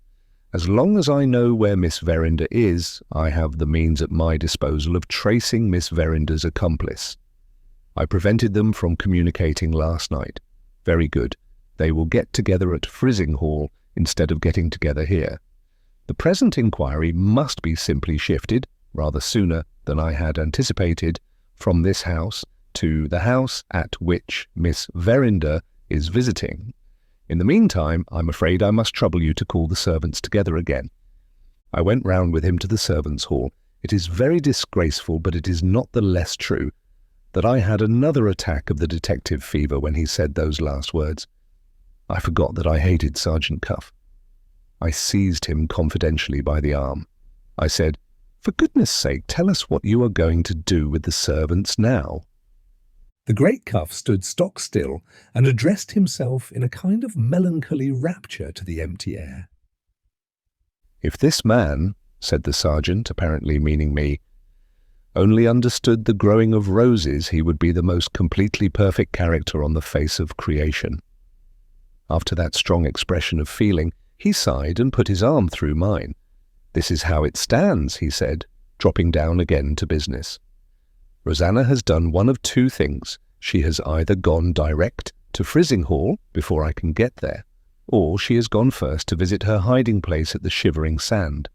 As long as I know where Miss Verinder is, I have the means at my disposal of tracing Miss Verinder's accomplice. I prevented them from communicating last night. Very good. They will get together at Frising Hall instead of getting together here. The present inquiry must be simply shifted, rather sooner than I had anticipated, from this house to the house at which Miss Verinder is visiting. In the meantime, I'm afraid I must trouble you to call the servants together again. I went round with him to the servants' hall. It is very disgraceful, but it is not the less true, that I had another attack of the detective fever when he said those last words. I forgot that I hated Sergeant Cuff. I seized him confidentially by the arm. I said, "For goodness sake, tell us what you are going to do with the servants now." The great Cuff stood stock still and addressed himself in a kind of melancholy rapture to the empty air. If this man, said the sergeant, apparently meaning me, only understood the growing of roses, he would be the most completely perfect character on the face of creation. After that strong expression of feeling, he sighed and put his arm through mine. This is how it stands, he said, dropping down again to business. Rosanna has done one of two things. She has either gone direct to Frising Hall before I can get there, or she has gone first to visit her hiding place at the Shivering Sand.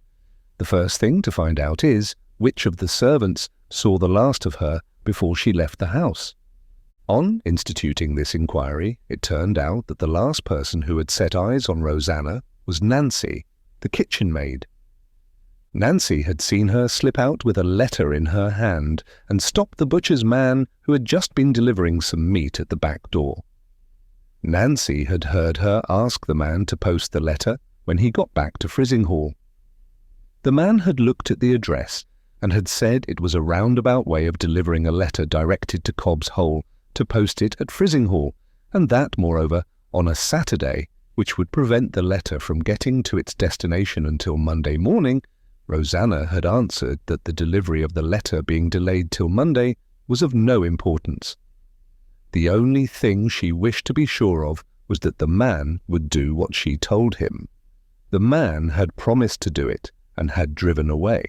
The first thing to find out is which of the servants saw the last of her before she left the house. On instituting this inquiry, it turned out that the last person who had set eyes on Rosanna was Nancy, the kitchen maid. Nancy had seen her slip out with a letter in her hand and stop the butcher's man who had just been delivering some meat at the back door. Nancy had heard her ask the man to post the letter when he got back to Frising Hall. The man had looked at the address and had said it was a roundabout way of delivering a letter directed to Cobb's Hole to post it at Frising Hall, and that, moreover, on a Saturday, which would prevent the letter from getting to its destination until Monday morning. Rosanna had answered that the delivery of the letter being delayed till Monday was of no importance. The only thing she wished to be sure of was that the man would do what she told him. The man had promised to do it, and had driven away.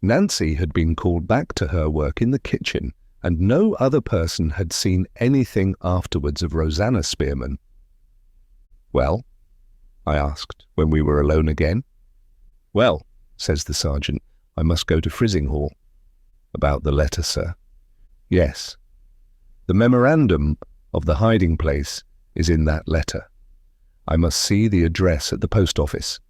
Nancy had been called back to her work in the kitchen, and no other person had seen anything afterwards of Rosanna Spearman. "Well?" I asked when we were alone again. "Well," says the sergeant, "I must go to Frizinghall." "About the letter, sir?" "Yes. The memorandum of the hiding place is in that letter. I must see the address at the post office.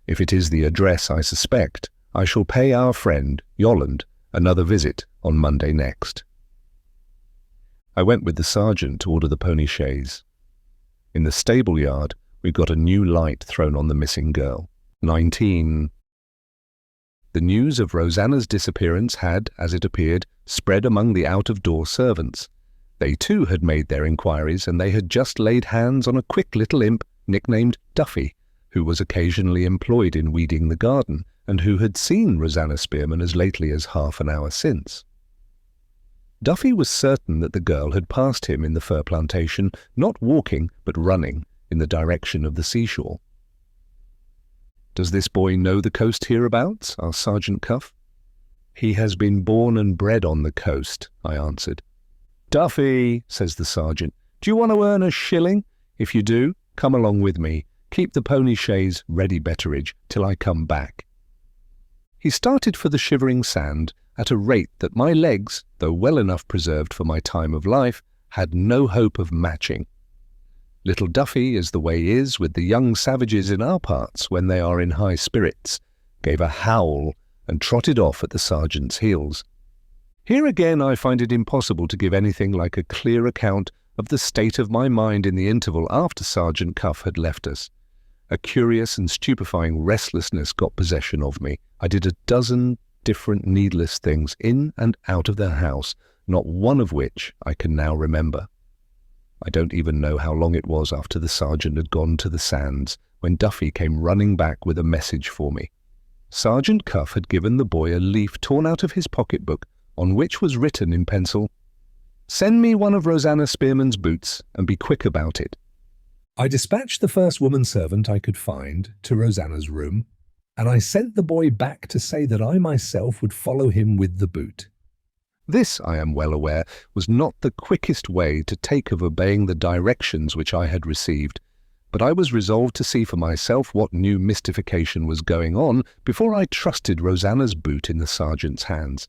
If it is the address I suspect, I shall pay our friend, Yolland, another visit on Monday next." I went with the sergeant to order the pony chaise. In the stable yard, we got a new light thrown on the missing girl. 19. The news of Rosanna's disappearance had, as it appeared, spread among the out-of-door servants. They too had made their inquiries, and they had just laid hands on a quick little imp nicknamed Duffy, who was occasionally employed in weeding the garden, and who had seen Rosanna Spearman as lately as half an hour since. Duffy was certain that the girl had passed him in the fir plantation, not walking, but running, in the direction of the seashore. "Does this boy know the coast hereabouts?" asked Sergeant Cuff. "He has been born and bred on the coast," I answered. "Duffy," says the sergeant, "do you want to earn a shilling? If you do, come along with me. Keep the pony chaise ready, Betteridge, till I come back." He started for the shivering sand at a rate that my legs, though well enough preserved for my time of life, had no hope of matching. Little Duffy, as the way is with the young savages in our parts when they are in high spirits, gave a howl and trotted off at the sergeant's heels. Here again I find it impossible to give anything like a clear account of the state of my mind in the interval after Sergeant Cuff had left us. A curious and stupefying restlessness got possession of me. I did a dozen different needless things in and out of the house, not one of which I can now remember. I don't even know how long it was after the sergeant had gone to the sands when Duffy came running back with a message for me. Sergeant Cuff had given the boy a leaf torn out of his pocketbook, on which was written in pencil, "Send me one of Rosanna Spearman's boots, and be quick about it." I dispatched the first woman servant I could find to Rosanna's room, and I sent the boy back to say that I myself would follow him with the boot. This, I am well aware, was not the quickest way to take of obeying the directions which I had received, but I was resolved to see for myself what new mystification was going on before I trusted Rosanna's boot in the sergeant's hands.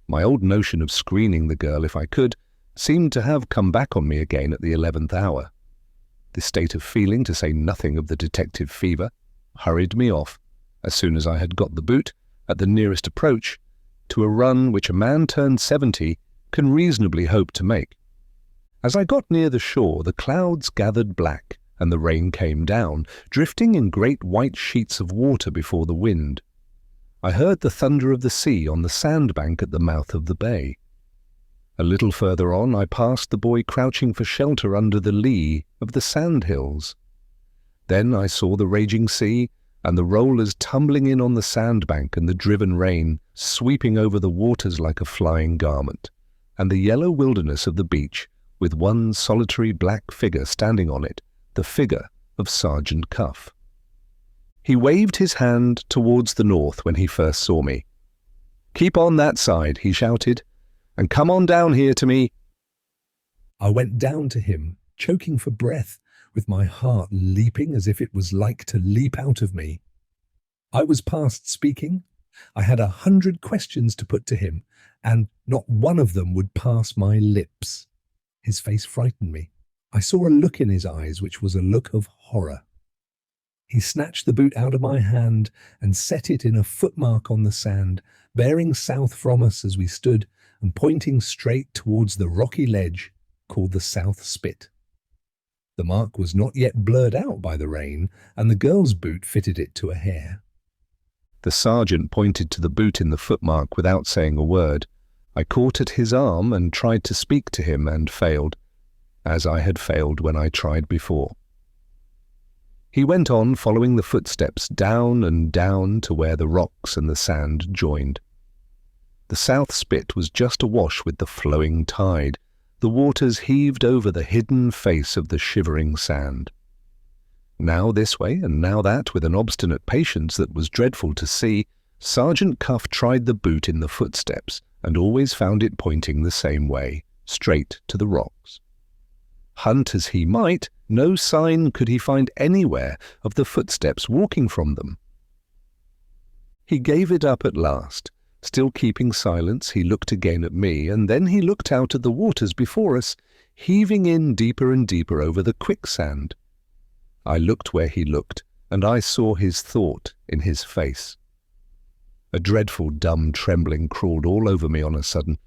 My old notion of screening the girl if I could seemed to have come back on me again at the 11th hour. This state of feeling, to say nothing of the detective fever, hurried me off, as soon as I had got the boot, at the nearest approach, to a run which a man turned 70 can reasonably hope to make. As I got near the shore, the clouds gathered black, and the rain came down, drifting in great white sheets of water before the wind. I heard the thunder of the sea on the sandbank at the mouth of the bay. A little further on, I passed the boy crouching for shelter under the lee of the sandhills. Then I saw the raging sea, and the rollers tumbling in on the sandbank, and the driven rain sweeping over the waters like a flying garment, and the yellow wilderness of the beach, with one solitary black figure standing on it, the figure of Sergeant Cuff. He waved his hand towards the north when he first saw me. "Keep on that side," he shouted, "and come on down here to me." I went down to him, choking for breath, with my heart leaping as if it was like to leap out of me. I was past speaking. I had 100 questions to put to him, and not one of them would pass my lips. His face frightened me. I saw a look in his eyes which was a look of horror. He snatched the boot out of my hand and set it in a footmark on the sand, bearing south from us as we stood, and pointing straight towards the rocky ledge called the South Spit. The mark was not yet blurred out by the rain, and the girl's boot fitted it to a hair. The sergeant pointed to the boot in the footmark without saying a word. I caught at his arm and tried to speak to him, and failed, as I had failed when I tried before. He went on, following the footsteps down and down to where the rocks and the sand joined. The South Spit was just awash with the flowing tide. The waters heaved over the hidden face of the shivering sand. Now this way and now that with an obstinate patience that was dreadful to see, Sergeant Cuff tried the boot in the footsteps and always found it pointing the same way, straight to the rocks. Hunt as he might, no sign could he find anywhere of the footsteps walking from them. He gave it up at last. Still keeping silence, he looked again at me, and then he looked out at the waters before us, heaving in deeper and deeper over the quicksand. I looked where he looked, and I saw his thought in his face. A dreadful dumb trembling crawled all over me on a sudden.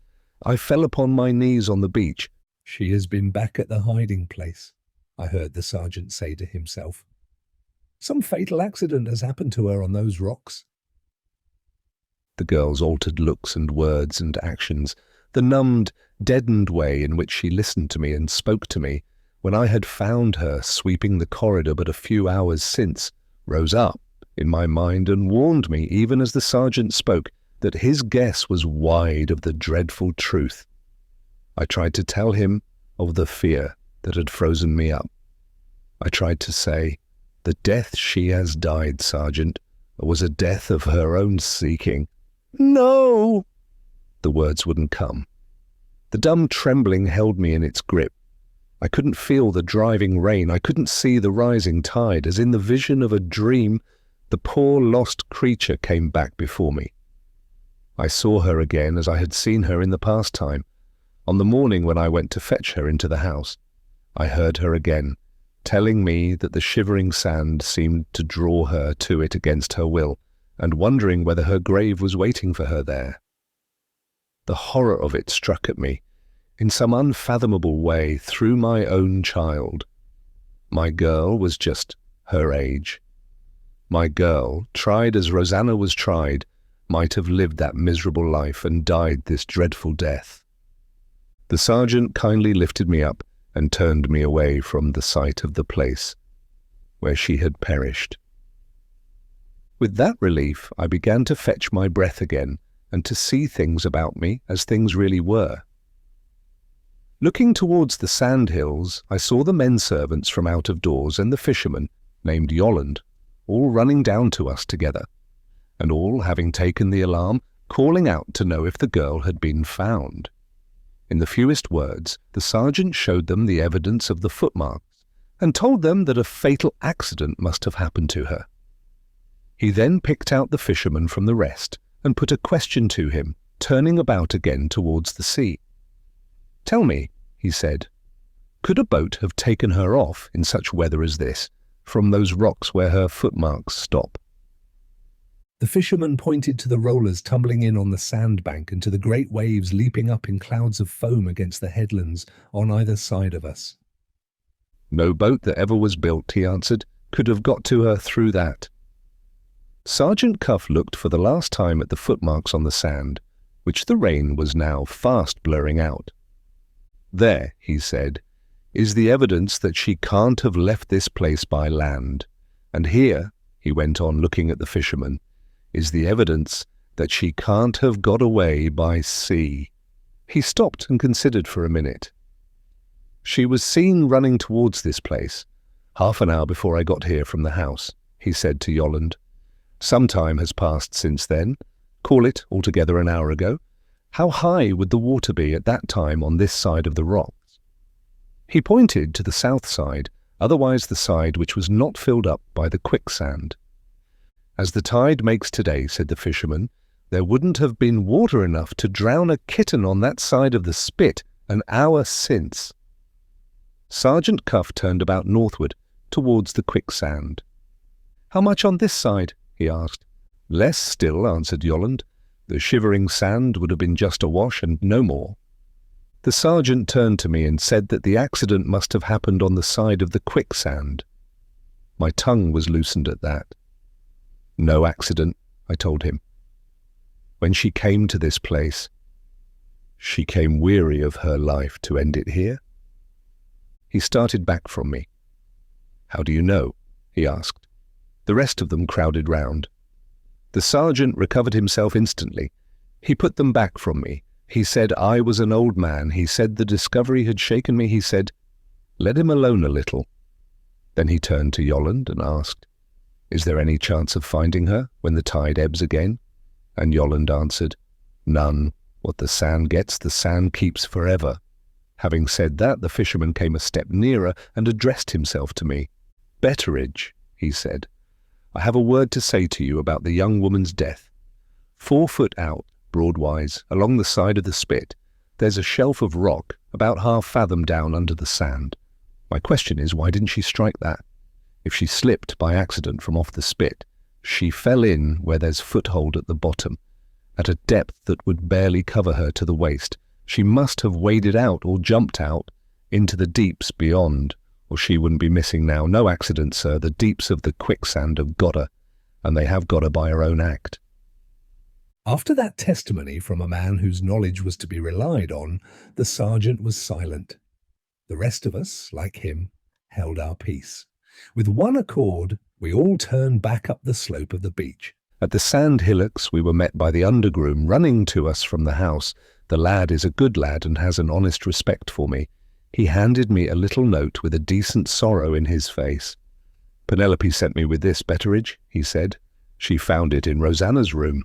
I fell upon my knees on the beach. "She has been back at the hiding place," I heard the sergeant say to himself. "Some fatal accident has happened to her on those rocks." The girl's altered looks and words and actions, the numbed, deadened way in which she listened to me and spoke to me, when I had found her sweeping the corridor but a few hours since, rose up in my mind and warned me, even as the sergeant spoke, that his guess was wide of the dreadful truth. I tried to tell him of the fear that had frozen me up. I tried to say, "The death she has died, Sergeant, was a death of her own seeking." "No!" The words wouldn't come. The dumb trembling held me in its grip. I couldn't feel the driving rain. I couldn't see the rising tide. As in the vision of a dream, the poor lost creature came back before me. I saw her again as I had seen her in the past time, on the morning when I went to fetch her into the house. I heard her again, telling me that the shivering sand seemed to draw her to it against her will, and wondering whether her grave was waiting for her there. The horror of it struck at me, in some unfathomable way, through my own child. My girl was just her age. My girl, tried as Rosanna was tried, might have lived that miserable life and died this dreadful death. The sergeant kindly lifted me up and turned me away from the sight of the place where she had perished. With that relief, I began to fetch my breath again and to see things about me as things really were. Looking towards the sand hills, I saw the men servants from out of doors and the fisherman, named Yolland, all running down to us together, and all, having taken the alarm, calling out to know if the girl had been found. In the fewest words, the sergeant showed them the evidence of the footmarks, and told them that a fatal accident must have happened to her. He then picked out the fisherman from the rest, and put a question to him, turning about again towards the sea. "Tell me," he said, "could a boat have taken her off in such weather as this, from those rocks where her footmarks stop?" The fisherman pointed to the rollers tumbling in on the sandbank and to the great waves leaping up in clouds of foam against the headlands on either side of us. "No boat that ever was built," he answered, "could have got to her through that." Sergeant Cuff looked for the last time at the footmarks on the sand, which the rain was now fast blurring out. "There," he said, "is the evidence that she can't have left this place by land. And here," he went on looking at the fisherman, "is the evidence that she can't have got away by sea." He stopped and considered for a minute. "She was seen running towards this place, half an hour before I got here from the house," he said to Yolland. "Some time has passed since then, call it altogether an hour ago. How high would the water be at that time on this side of the rocks?" He pointed to the south side, otherwise the side which was not filled up by the quicksand. "As the tide makes today," said the fisherman, "there wouldn't have been water enough to drown a kitten on that side of the spit an hour since." Sergeant Cuff turned about northward, towards the quicksand. "How much on this side?" he asked. "Less still," answered Yolland. "The shivering sand would have been just awash and no more." The sergeant turned to me and said that the accident must have happened on the side of the quicksand. My tongue was loosened at that. "No accident," I told him. "When she came to this place, she came weary of her life to end it here." He started back from me. "How do you know?" he asked. The rest of them crowded round. The sergeant recovered himself instantly. He put them back from me. He said I was an old man. He said the discovery had shaken me. He said, "Let him alone a little." Then he turned to Yolland and asked, "Is there any chance of finding her when the tide ebbs again?" And Yolland answered, "None. What the sand gets, the sand keeps forever." Having said that, the fisherman came a step nearer and addressed himself to me. "Betteridge," he said, "I have a word to say to you about the young woman's death. 4 foot out, broadwise, along the side of the spit, there's a shelf of rock about half fathom down under the sand. My question is, why didn't she strike that? If she slipped by accident from off the spit, she fell in where there's foothold at the bottom, at a depth that would barely cover her to the waist. She must have waded out or jumped out into the deeps beyond, or she wouldn't be missing now. No accident, sir. The deeps of the quicksand have got her, and they have got her by her own act." After that testimony from a man whose knowledge was to be relied on, the sergeant was silent. The rest of us, like him, held our peace. With one accord, we all turned back up the slope of the beach. At the sand hillocks we were met by the undergroom running to us from the house. The lad is a good lad and has an honest respect for me. He handed me a little note with a decent sorrow in his face. "Penelope sent me with this, Betteridge," he said. "She found it in Rosanna's room."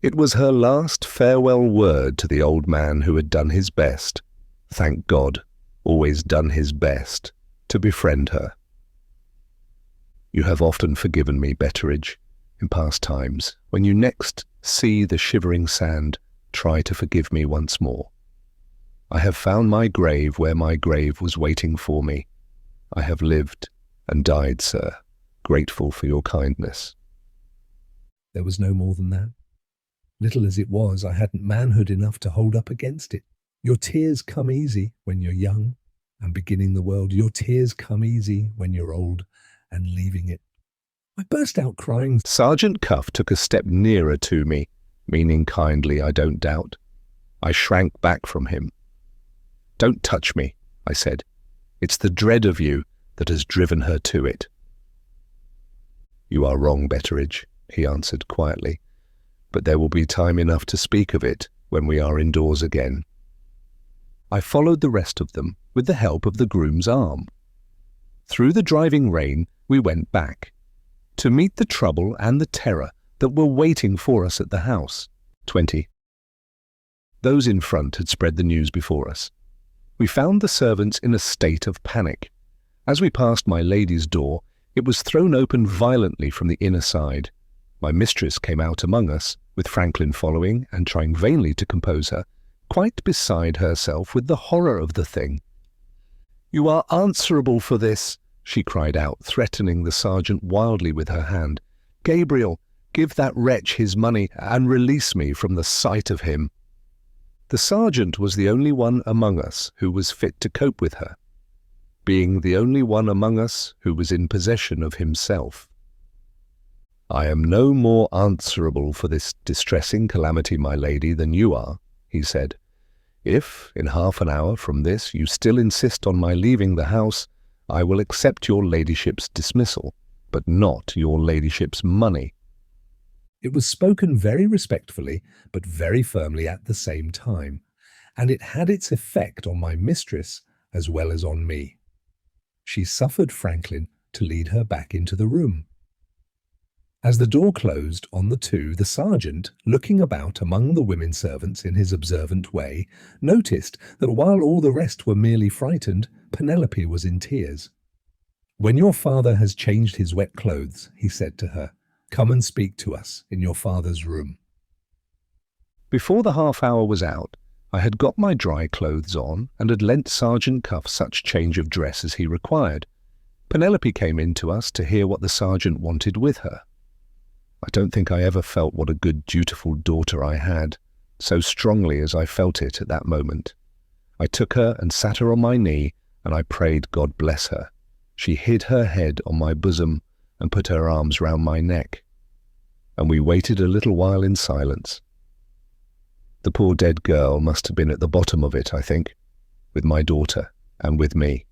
It was her last farewell word to the old man who had done his best, thank God, always done his best, to befriend her. You have often forgiven me, Betteridge, in past times. When you next see the shivering sand, try to forgive me once more. I have found my grave where my grave was waiting for me. I have lived and died, sir, grateful for your kindness. There was no more than that. Little as it was, I hadn't manhood enough to hold up against it. Your tears come easy when you're young and beginning the world. Your tears come easy when you're old and leaving it. I burst out crying. Sergeant Cuff took a step nearer to me, meaning kindly, I don't doubt. I shrank back from him. "Don't touch me," I said. "It's the dread of you that has driven her to it." "You are wrong, Betteridge," he answered quietly, "but there will be time enough to speak of it when we are indoors again." I followed the rest of them with the help of the groom's arm. Through the driving rain we went back, to meet the trouble and the terror that were waiting for us at the house. 20. Those in front had spread the news before us. We found the servants in a state of panic. As we passed my lady's door, it was thrown open violently from the inner side. My mistress came out among us, with Franklin following and trying vainly to compose her, quite beside herself with the horror of the thing. "You are answerable for this," she cried out, threatening the sergeant wildly with her hand. "Gabriel, give that wretch his money and release me from the sight of him." The sergeant was the only one among us who was fit to cope with her, being the only one among us who was in possession of himself. "I am no more answerable for this distressing calamity, my lady, than you are," he said. "If, in half an hour from this, you still insist on my leaving the house, I will accept your ladyship's dismissal, but not your ladyship's money." It was spoken very respectfully, but very firmly at the same time, and it had its effect on my mistress as well as on me. She suffered Franklin to lead her back into the room. As the door closed on the two, the sergeant, looking about among the women servants in his observant way, noticed that while all the rest were merely frightened, Penelope was in tears. "When your father has changed his wet clothes," he said to her, "come and speak to us in your father's room." Before the half-hour was out, I had got my dry clothes on and had lent Sergeant Cuff such change of dress as he required. Penelope came in to us to hear what the sergeant wanted with her. I don't think I ever felt what a good, dutiful daughter I had, so strongly as I felt it at that moment. I took her and sat her on my knee, and I prayed God bless her. She hid her head on my bosom and put her arms round my neck, and we waited a little while in silence. The poor dead girl must have been at the bottom of it, I think, with my daughter and with me.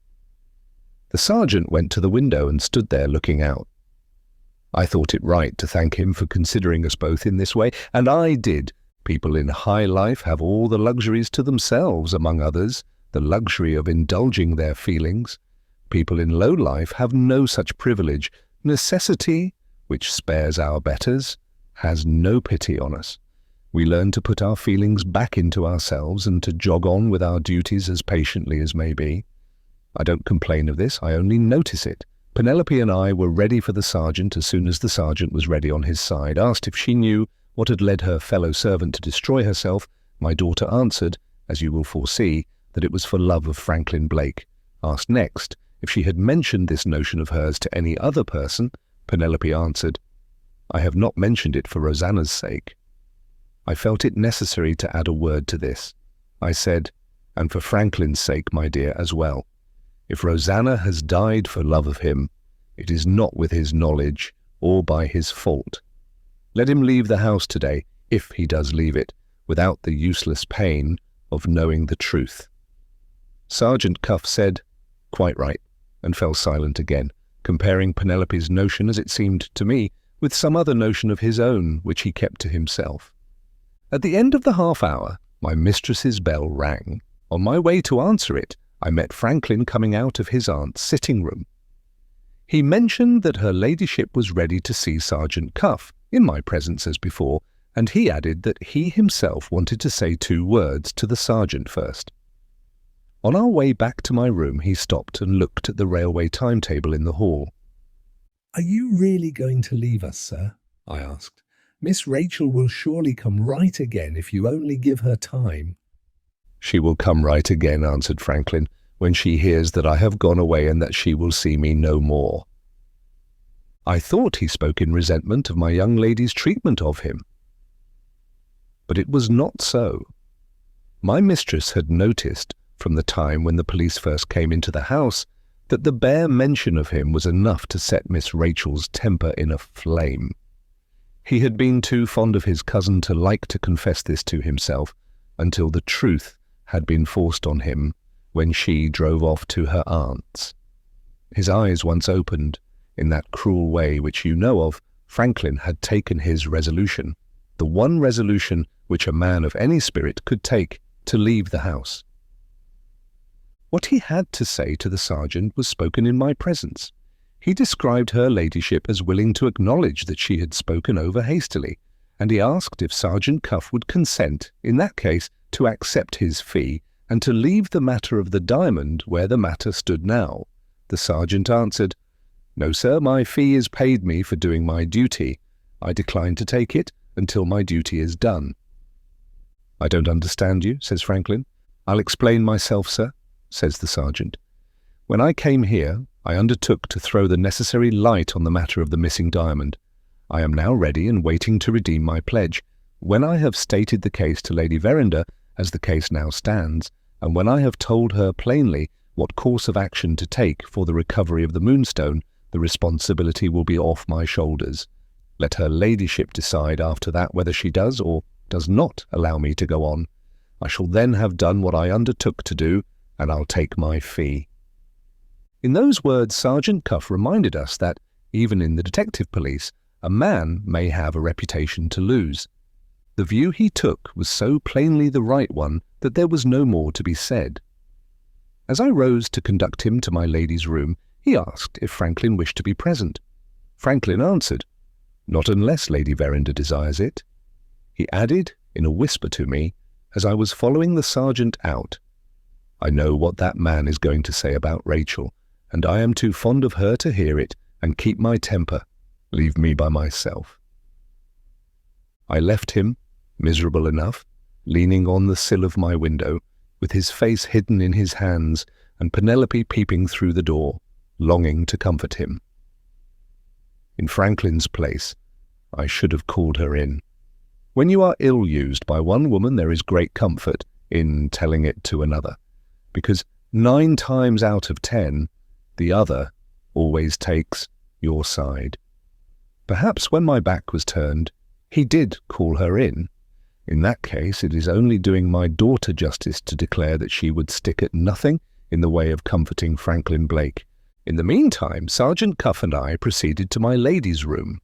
The sergeant went to the window and stood there looking out. I thought it right to thank him for considering us both in this way, and I did. People in high life have all the luxuries to themselves, among others, the luxury of indulging their feelings. People in low life have no such privilege. Necessity, which spares our betters, has no pity on us. We learn to put our feelings back into ourselves and to jog on with our duties as patiently as may be. I don't complain of this, I only notice it. Penelope and I were ready for the sergeant as soon as the sergeant was ready on his side. Asked if she knew what had led her fellow servant to destroy herself, my daughter answered, as you will foresee, that it was for love of Franklin Blake. Asked next if she had mentioned this notion of hers to any other person, Penelope answered, I have not mentioned it for Rosanna's sake. I felt it necessary to add a word to this. I said, and for Franklin's sake, my dear, as well. If Rosanna has died for love of him, it is not with his knowledge or by his fault. Let him leave the house today, if he does leave it, without the useless pain of knowing the truth. Sergeant Cuff said, quite right, and fell silent again, comparing Penelope's notion, as it seemed to me, with some other notion of his own which he kept to himself. At the end of the half-hour, my mistress's bell rang. On my way to answer it, I met Franklin coming out of his aunt's sitting-room. He mentioned that her ladyship was ready to see Sergeant Cuff, in my presence as before, and he added that he himself wanted to say 2 words to the sergeant first. On our way back to my room, he stopped and looked at the railway timetable in the hall. Are you really going to leave us, sir? I asked. Miss Rachel will surely come right again if you only give her time. She will come right again, answered Franklin, when she hears that I have gone away and that she will see me no more. I thought he spoke in resentment of my young lady's treatment of him. But it was not so. My mistress had noticed, from the time when the police first came into the house, that the bare mention of him was enough to set Miss Rachel's temper in a flame. He had been too fond of his cousin to like to confess this to himself until the truth had been forced on him when she drove off to her aunt's. His eyes once opened, in that cruel way which you know of, Franklin had taken his resolution, the one resolution which a man of any spirit could take, to leave the house. What he had to say to the sergeant was spoken in my presence. He described her ladyship as willing to acknowledge that she had spoken over hastily, and he asked if Sergeant Cuff would consent, in that case, to accept his fee, and to leave the matter of the diamond where the matter stood now. The sergeant answered, No, sir, my fee is paid me for doing my duty. I decline to take it until my duty is done. I don't understand you, says Franklin. I'll explain myself, sir, says the sergeant. When I came here, I undertook to throw the necessary light on the matter of the missing diamond. I am now ready and waiting to redeem my pledge. When I have stated the case to Lady Verinder, as the case now stands, and when I have told her plainly what course of action to take for the recovery of the Moonstone, the responsibility will be off my shoulders. Let her ladyship decide after that whether she does or does not allow me to go on. I shall then have done what I undertook to do, and I'll take my fee. In those words, Sergeant Cuff reminded us that, even in the detective police, a man may have a reputation to lose. The view he took was so plainly the right one that there was no more to be said. As I rose to conduct him to my lady's room, he asked if Franklin wished to be present. Franklin answered, Not unless Lady Verinder desires it. He added, in a whisper to me, as I was following the sergeant out, I know what that man is going to say about Rachel, and I am too fond of her to hear it and keep my temper. Leave me by myself. I left him, miserable enough, leaning on the sill of my window, with his face hidden in his hands, and Penelope peeping through the door, longing to comfort him. In Franklin's place, I should have called her in. When you are ill-used by one woman, there is great comfort in telling it to another, because 9 times out of 10, the other always takes your side. Perhaps when my back was turned, he did call her in. In that case, it is only doing my daughter justice to declare that she would stick at nothing in the way of comforting Franklin Blake. In the meantime, Sergeant Cuff and I proceeded to my lady's room.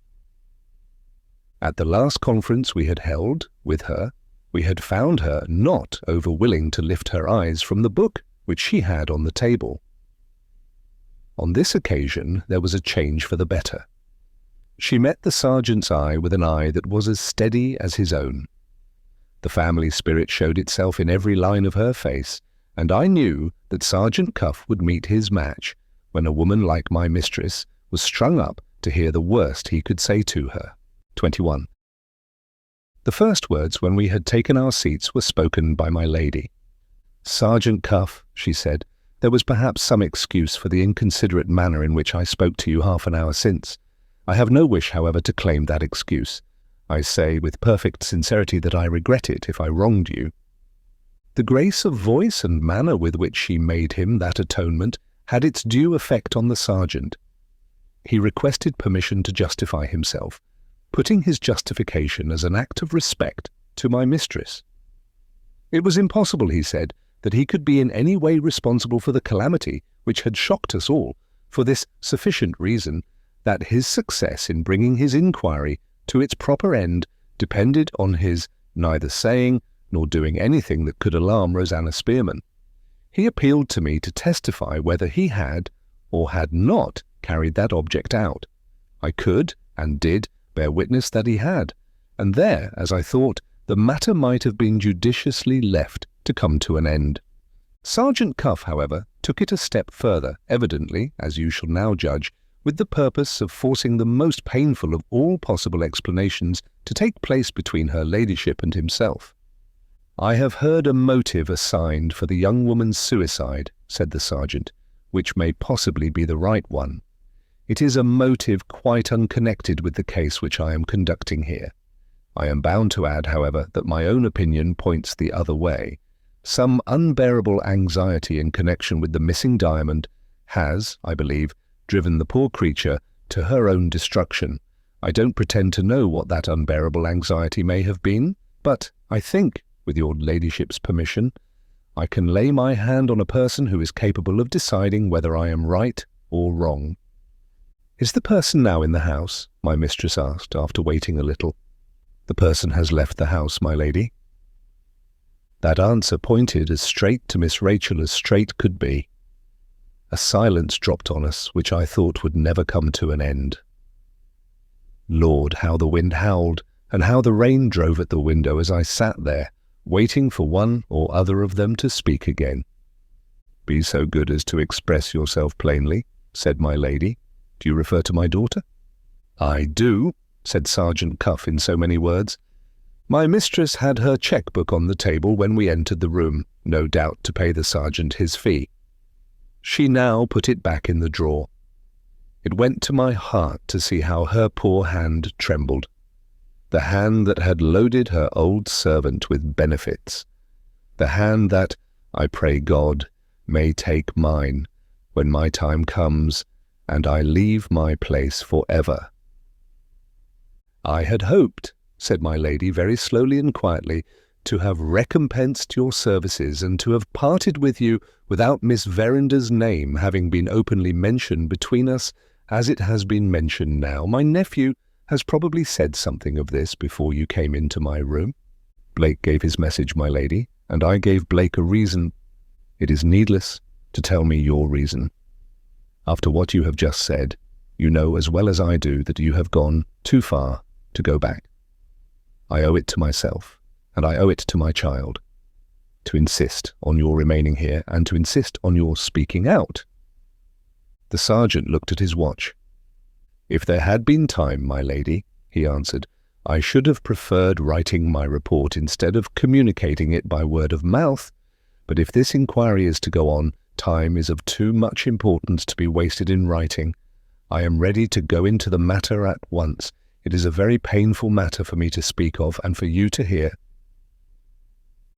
At the last conference we had held with her, we had found her not over willing to lift her eyes from the book which she had on the table. On this occasion there was a change for the better. She met the sergeant's eye with an eye that was as steady as his own. The family spirit showed itself in every line of her face, and I knew that Sergeant Cuff would meet his match when a woman like my mistress was strung up to hear the worst he could say to her. 21. The first words when we had taken our seats were spoken by my lady. "Sergeant Cuff," she said, "there was perhaps some excuse for the inconsiderate manner in which I spoke to you half an hour since. I have no wish, however, to claim that excuse. I say with perfect sincerity that I regret it if I wronged you." The grace of voice and manner with which she made him that atonement had its due effect on the sergeant. He requested permission to justify himself, putting his justification as an act of respect to my mistress. It was impossible, he said, that he could be in any way responsible for the calamity which had shocked us all, for this sufficient reason, that his success in bringing his inquiry to its proper end depended on his neither saying nor doing anything that could alarm Rosanna Spearman. He appealed to me to testify whether he had or had not carried that object out. I could, and did, bear witness that he had, and there, as I thought, the matter might have been judiciously left to come to an end. Sergeant Cuff, however, took it a step further, evidently, as you shall now judge, with the purpose of forcing the most painful of all possible explanations to take place between her ladyship and himself. "I have heard a motive assigned for the young woman's suicide," said the sergeant, "which may possibly be the right one. It is a motive quite unconnected with the case which I am conducting here. I am bound to add, however, that my own opinion points the other way. Some unbearable anxiety in connection with the missing diamond has, I believe, driven the poor creature to her own destruction. I don't pretend to know what that unbearable anxiety may have been, but I think, with your ladyship's permission, I can lay my hand on a person who is capable of deciding whether I am right or wrong." "Is the person now in the house?" my mistress asked, after waiting a little. "The person has left the house, my lady." That answer pointed as straight to Miss Rachel as straight could be. A silence dropped on us, which I thought would never come to an end. Lord, how the wind howled, and how the rain drove at the window as I sat there, waiting for one or other of them to speak again. "Be so good as to express yourself plainly," said my lady. "Do you refer to my daughter?" "I do," said Sergeant Cuff in so many words. "My mistress had her cheque-book on the table when we entered the room, no doubt to pay the sergeant his fee. She now put it back in the drawer. It went to my heart to see how her poor hand trembled, the hand that had loaded her old servant with benefits, the hand that, I pray God, may take mine when my time comes and I leave my place for ever." "I had hoped," said my lady very slowly and quietly, "to have recompensed your services and to have parted with you without Miss Verinder's name having been openly mentioned between us as it has been mentioned now. My nephew has probably said something of this before you came into my room." "Blake gave his message, my lady, and I gave Blake a reason. It is needless to tell me your reason. After what you have just said, you know as well as I do that you have gone too far to go back. I owe it to myself, and I owe it to my child, to insist on your remaining here and to insist on your speaking out." The sergeant looked at his watch. "If there had been time, my lady," he answered, "I should have preferred writing my report instead of communicating it by word of mouth, but if this inquiry is to go on, time is of too much importance to be wasted in writing. I am ready to go into the matter at once. It is a very painful matter for me to speak of and for you to hear."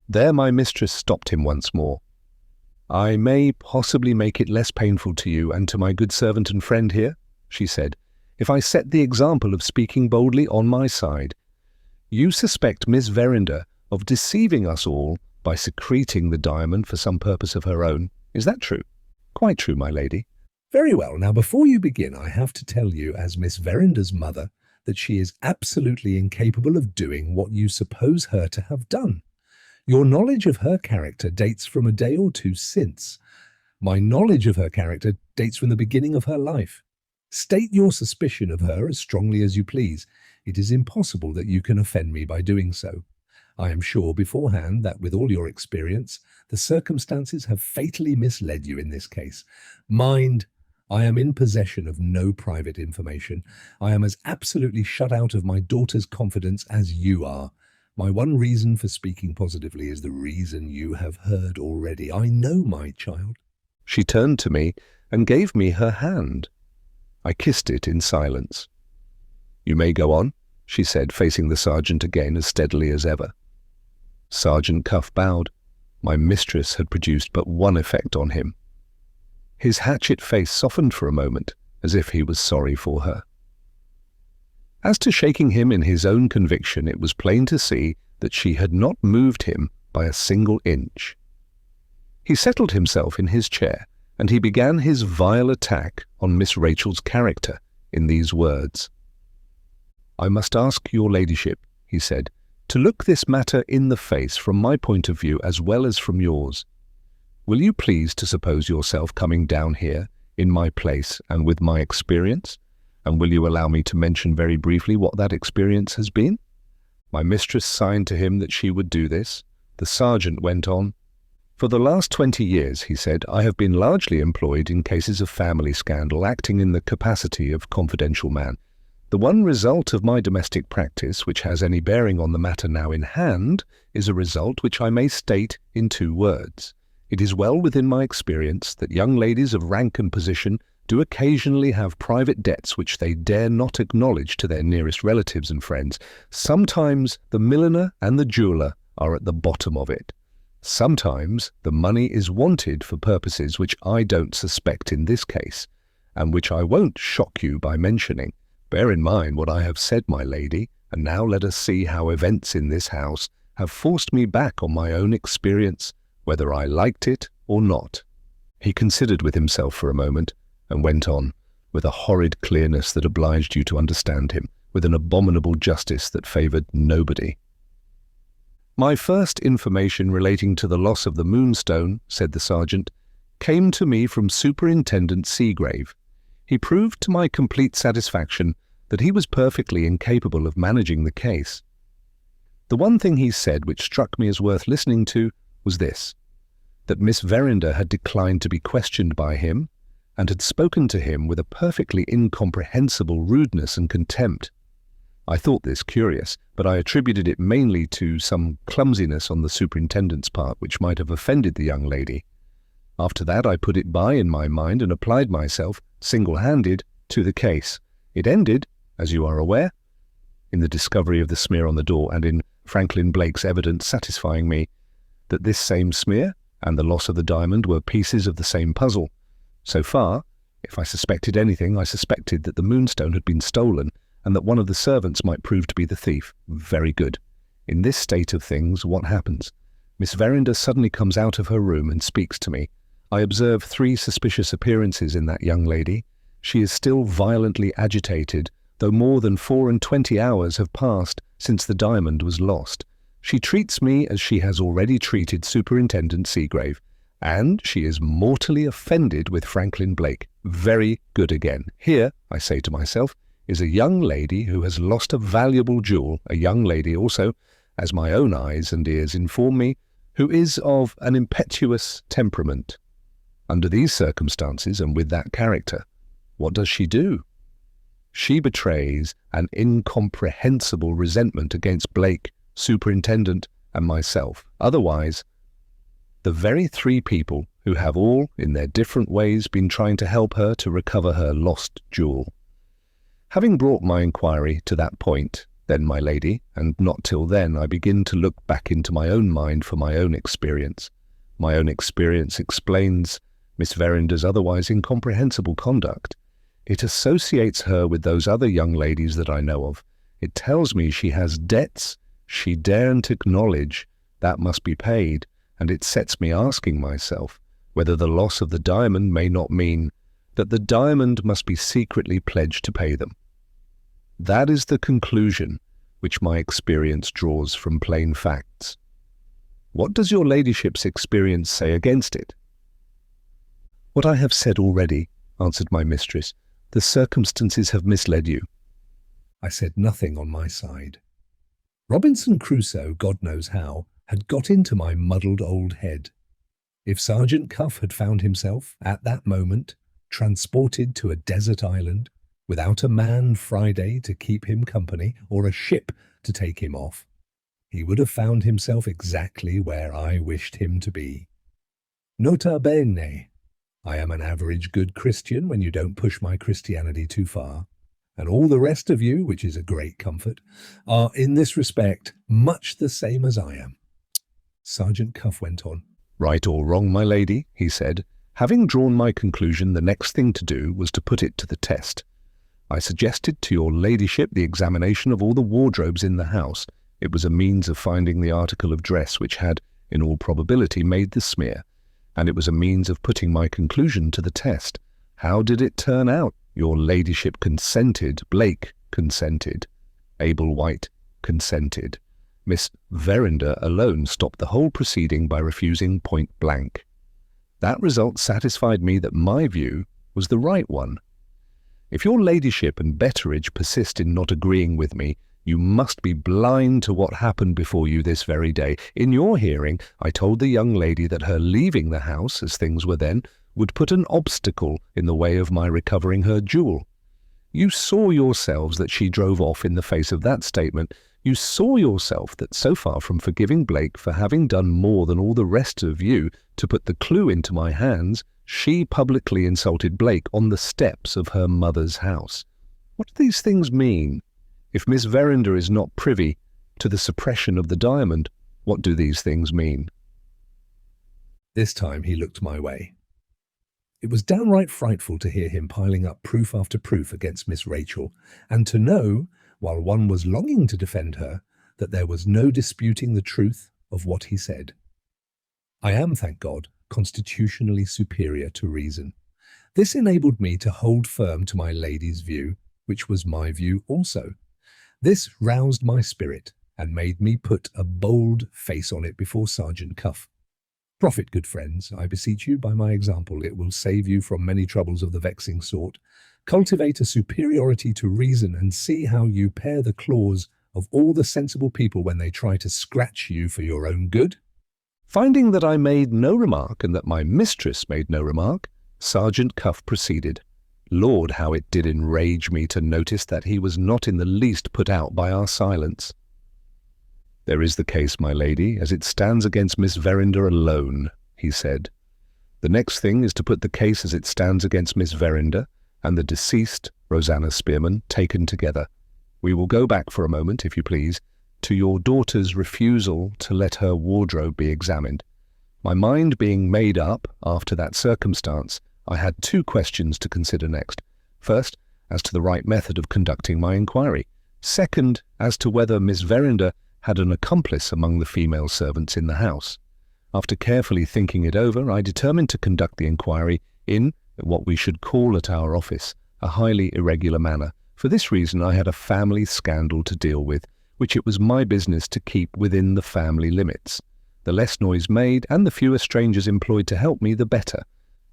There my mistress stopped him once more. "I may possibly make it less painful to you and to my good servant and friend here," she said, "if I set the example of speaking boldly on my side. You suspect Miss Verinder of deceiving us all by secreting the diamond for some purpose of her own. Is that true?" "Quite true, my lady." "Very well. Now, before you begin, I have to tell you, as Miss Verinder's mother, that she is absolutely incapable of doing what you suppose her to have done. Your knowledge of her character dates from a day or two since. My knowledge of her character dates from the beginning of her life. State your suspicion of her as strongly as you please. It is impossible that you can offend me by doing so. I am sure beforehand that with all your experience, the circumstances have fatally misled you in this case. Mind, I am in possession of no private information. I am as absolutely shut out of my daughter's confidence as you are. My one reason for speaking positively is the reason you have heard already. I know my child. She turned to me and gave me her hand. I kissed it in silence. "You may go on," she said, facing the sergeant again as steadily as ever. Sergeant Cuff bowed. My mistress had produced but one effect on him. His hatchet face softened for a moment, as if he was sorry for her. As to shaking him in his own conviction, it was plain to see that she had not moved him by a single inch. He settled himself in his chair, and he began his vile attack on Miss Rachel's character in these words. "I must ask your ladyship," he said, "to look this matter in the face from my point of view as well as from yours. Will you please to suppose yourself coming down here, in my place and with my experience? And will you allow me to mention very briefly what that experience has been?" My mistress signed to him that she would do this. The sergeant went on. "For the last 20 years, he said, I have been largely employed in cases of family scandal, acting in the capacity of confidential man. The one result of my domestic practice which has any bearing on the matter now in hand is a result which I may state in 2 words. It is well within my experience that young ladies of rank and position do occasionally have private debts which they dare not acknowledge to their nearest relatives and friends. Sometimes the milliner and the jeweller are at the bottom of it. Sometimes the money is wanted for purposes which I don't suspect in this case, and which I won't shock you by mentioning. Bear in mind what I have said, my lady, and now let us see how events in this house have forced me back on my own experience, whether I liked it or not." He considered with himself for a moment, and went on, with a horrid clearness that obliged you to understand him, with an abominable justice that favoured nobody. "My first information relating to the loss of the Moonstone," said the sergeant, "came to me from Superintendent Seagrave. He proved to my complete satisfaction that he was perfectly incapable of managing the case. The one thing he said which struck me as worth listening to was this, that Miss Verinder had declined to be questioned by him, and had spoken to him with a perfectly incomprehensible rudeness and contempt. I thought this curious, but I attributed it mainly to some clumsiness on the superintendent's part which might have offended the young lady. After that I put it by in my mind and applied myself, single-handed, to the case. It ended, as you are aware, in the discovery of the smear on the door and in Franklin Blake's evidence satisfying me that this same smear and the loss of the diamond were pieces of the same puzzle. So far, if I suspected anything, I suspected that the Moonstone had been stolen and that one of the servants might prove to be the thief. Very good. In this state of things, what happens? Miss Verinder suddenly comes out of her room and speaks to me. I observe 3 suspicious appearances in that young lady. She is still violently agitated, though more than 24 hours have passed since the diamond was lost. She treats me as she has already treated Superintendent Seagrave, and she is mortally offended with Franklin Blake. Very good again. Here, I say to myself, is a young lady who has lost a valuable jewel, a young lady also, as my own eyes and ears inform me, who is of an impetuous temperament. Under these circumstances and with that character, what does she do? She betrays an incomprehensible resentment against Blake, Superintendent, and myself. Otherwise, the very 3 people who have all, in their different ways, been trying to help her to recover her lost jewel. Having brought my inquiry to that point, then, my lady, and not till then, I begin to look back into my own mind for my own experience. My own experience explains Miss Verinder's otherwise incomprehensible conduct. It associates her with those other young ladies that I know of. It tells me she has debts she daren't acknowledge that must be paid, and it sets me asking myself whether the loss of the diamond may not mean that the diamond must be secretly pledged to pay them. That is the conclusion which my experience draws from plain facts. What does your ladyship's experience say against it? What I have said already, answered my mistress. The circumstances have misled you. I said nothing on my side. Robinson Crusoe, God knows how, had got into my muddled old head. If Sergeant Cuff had found himself, at that moment, transported to a desert island, without a man Friday to keep him company or a ship to take him off, he would have found himself exactly where I wished him to be. Nota bene, I am an average good Christian when you don't push my Christianity too far, and all the rest of you, which is a great comfort, are in this respect much the same as I am. Sergeant Cuff went on. Right or wrong, my lady, he said. Having drawn my conclusion, the next thing to do was to put it to the test. I suggested to your ladyship the examination of all the wardrobes in the house. It was a means of finding the article of dress which had, in all probability, made the smear, and it was a means of putting my conclusion to the test. How did it turn out? Your ladyship consented. Blake consented. Abel White consented. Miss Verinder alone stopped the whole proceeding by refusing point blank. That result satisfied me that my view was the right one. If your ladyship and Betteridge persist in not agreeing with me, you must be blind to what happened before you this very day. In your hearing, I told the young lady that her leaving the house, as things were then, would put an obstacle in the way of my recovering her jewel. You saw yourselves that she drove off in the face of that statement. You saw yourself that so far from forgiving Blake for having done more than all the rest of you to put the clue into my hands, she publicly insulted Blake on the steps of her mother's house. What do these things mean? If Miss Verinder is not privy to the suppression of the diamond, what do these things mean? This time he looked my way. It was downright frightful to hear him piling up proof after proof against Miss Rachel, and to know, while one was longing to defend her, that there was no disputing the truth of what he said. I am, thank God, constitutionally superior to reason. This enabled me to hold firm to my lady's view, which was my view also. This roused my spirit, and made me put a bold face on it before Sergeant Cuff. Profit, good friends, I beseech you, by my example. It will save you from many troubles of the vexing sort. Cultivate a superiority to reason, and see how you pare the claws of all the sensible people when they try to scratch you for your own good. Finding that I made no remark, and that my mistress made no remark, Sergeant Cuff proceeded. Lord, how it did enrage me to notice that he was not in the least put out by our silence. There is the case, my lady, as it stands against Miss Verinder alone, he said. The next thing is to put the case as it stands against Miss Verinder and the deceased, Rosanna Spearman, taken together. We will go back for a moment, if you please, to your daughter's refusal to let her wardrobe be examined. My mind being made up after that circumstance, I had two questions to consider next. First, as to the right method of conducting my inquiry. Second, as to whether Miss Verinder had an accomplice among the female servants in the house. After carefully thinking it over, I determined to conduct the inquiry in what we should call at our office a highly irregular manner. For this reason, I had a family scandal to deal with, which it was my business to keep within the family limits. The less noise made and the fewer strangers employed to help me, the better.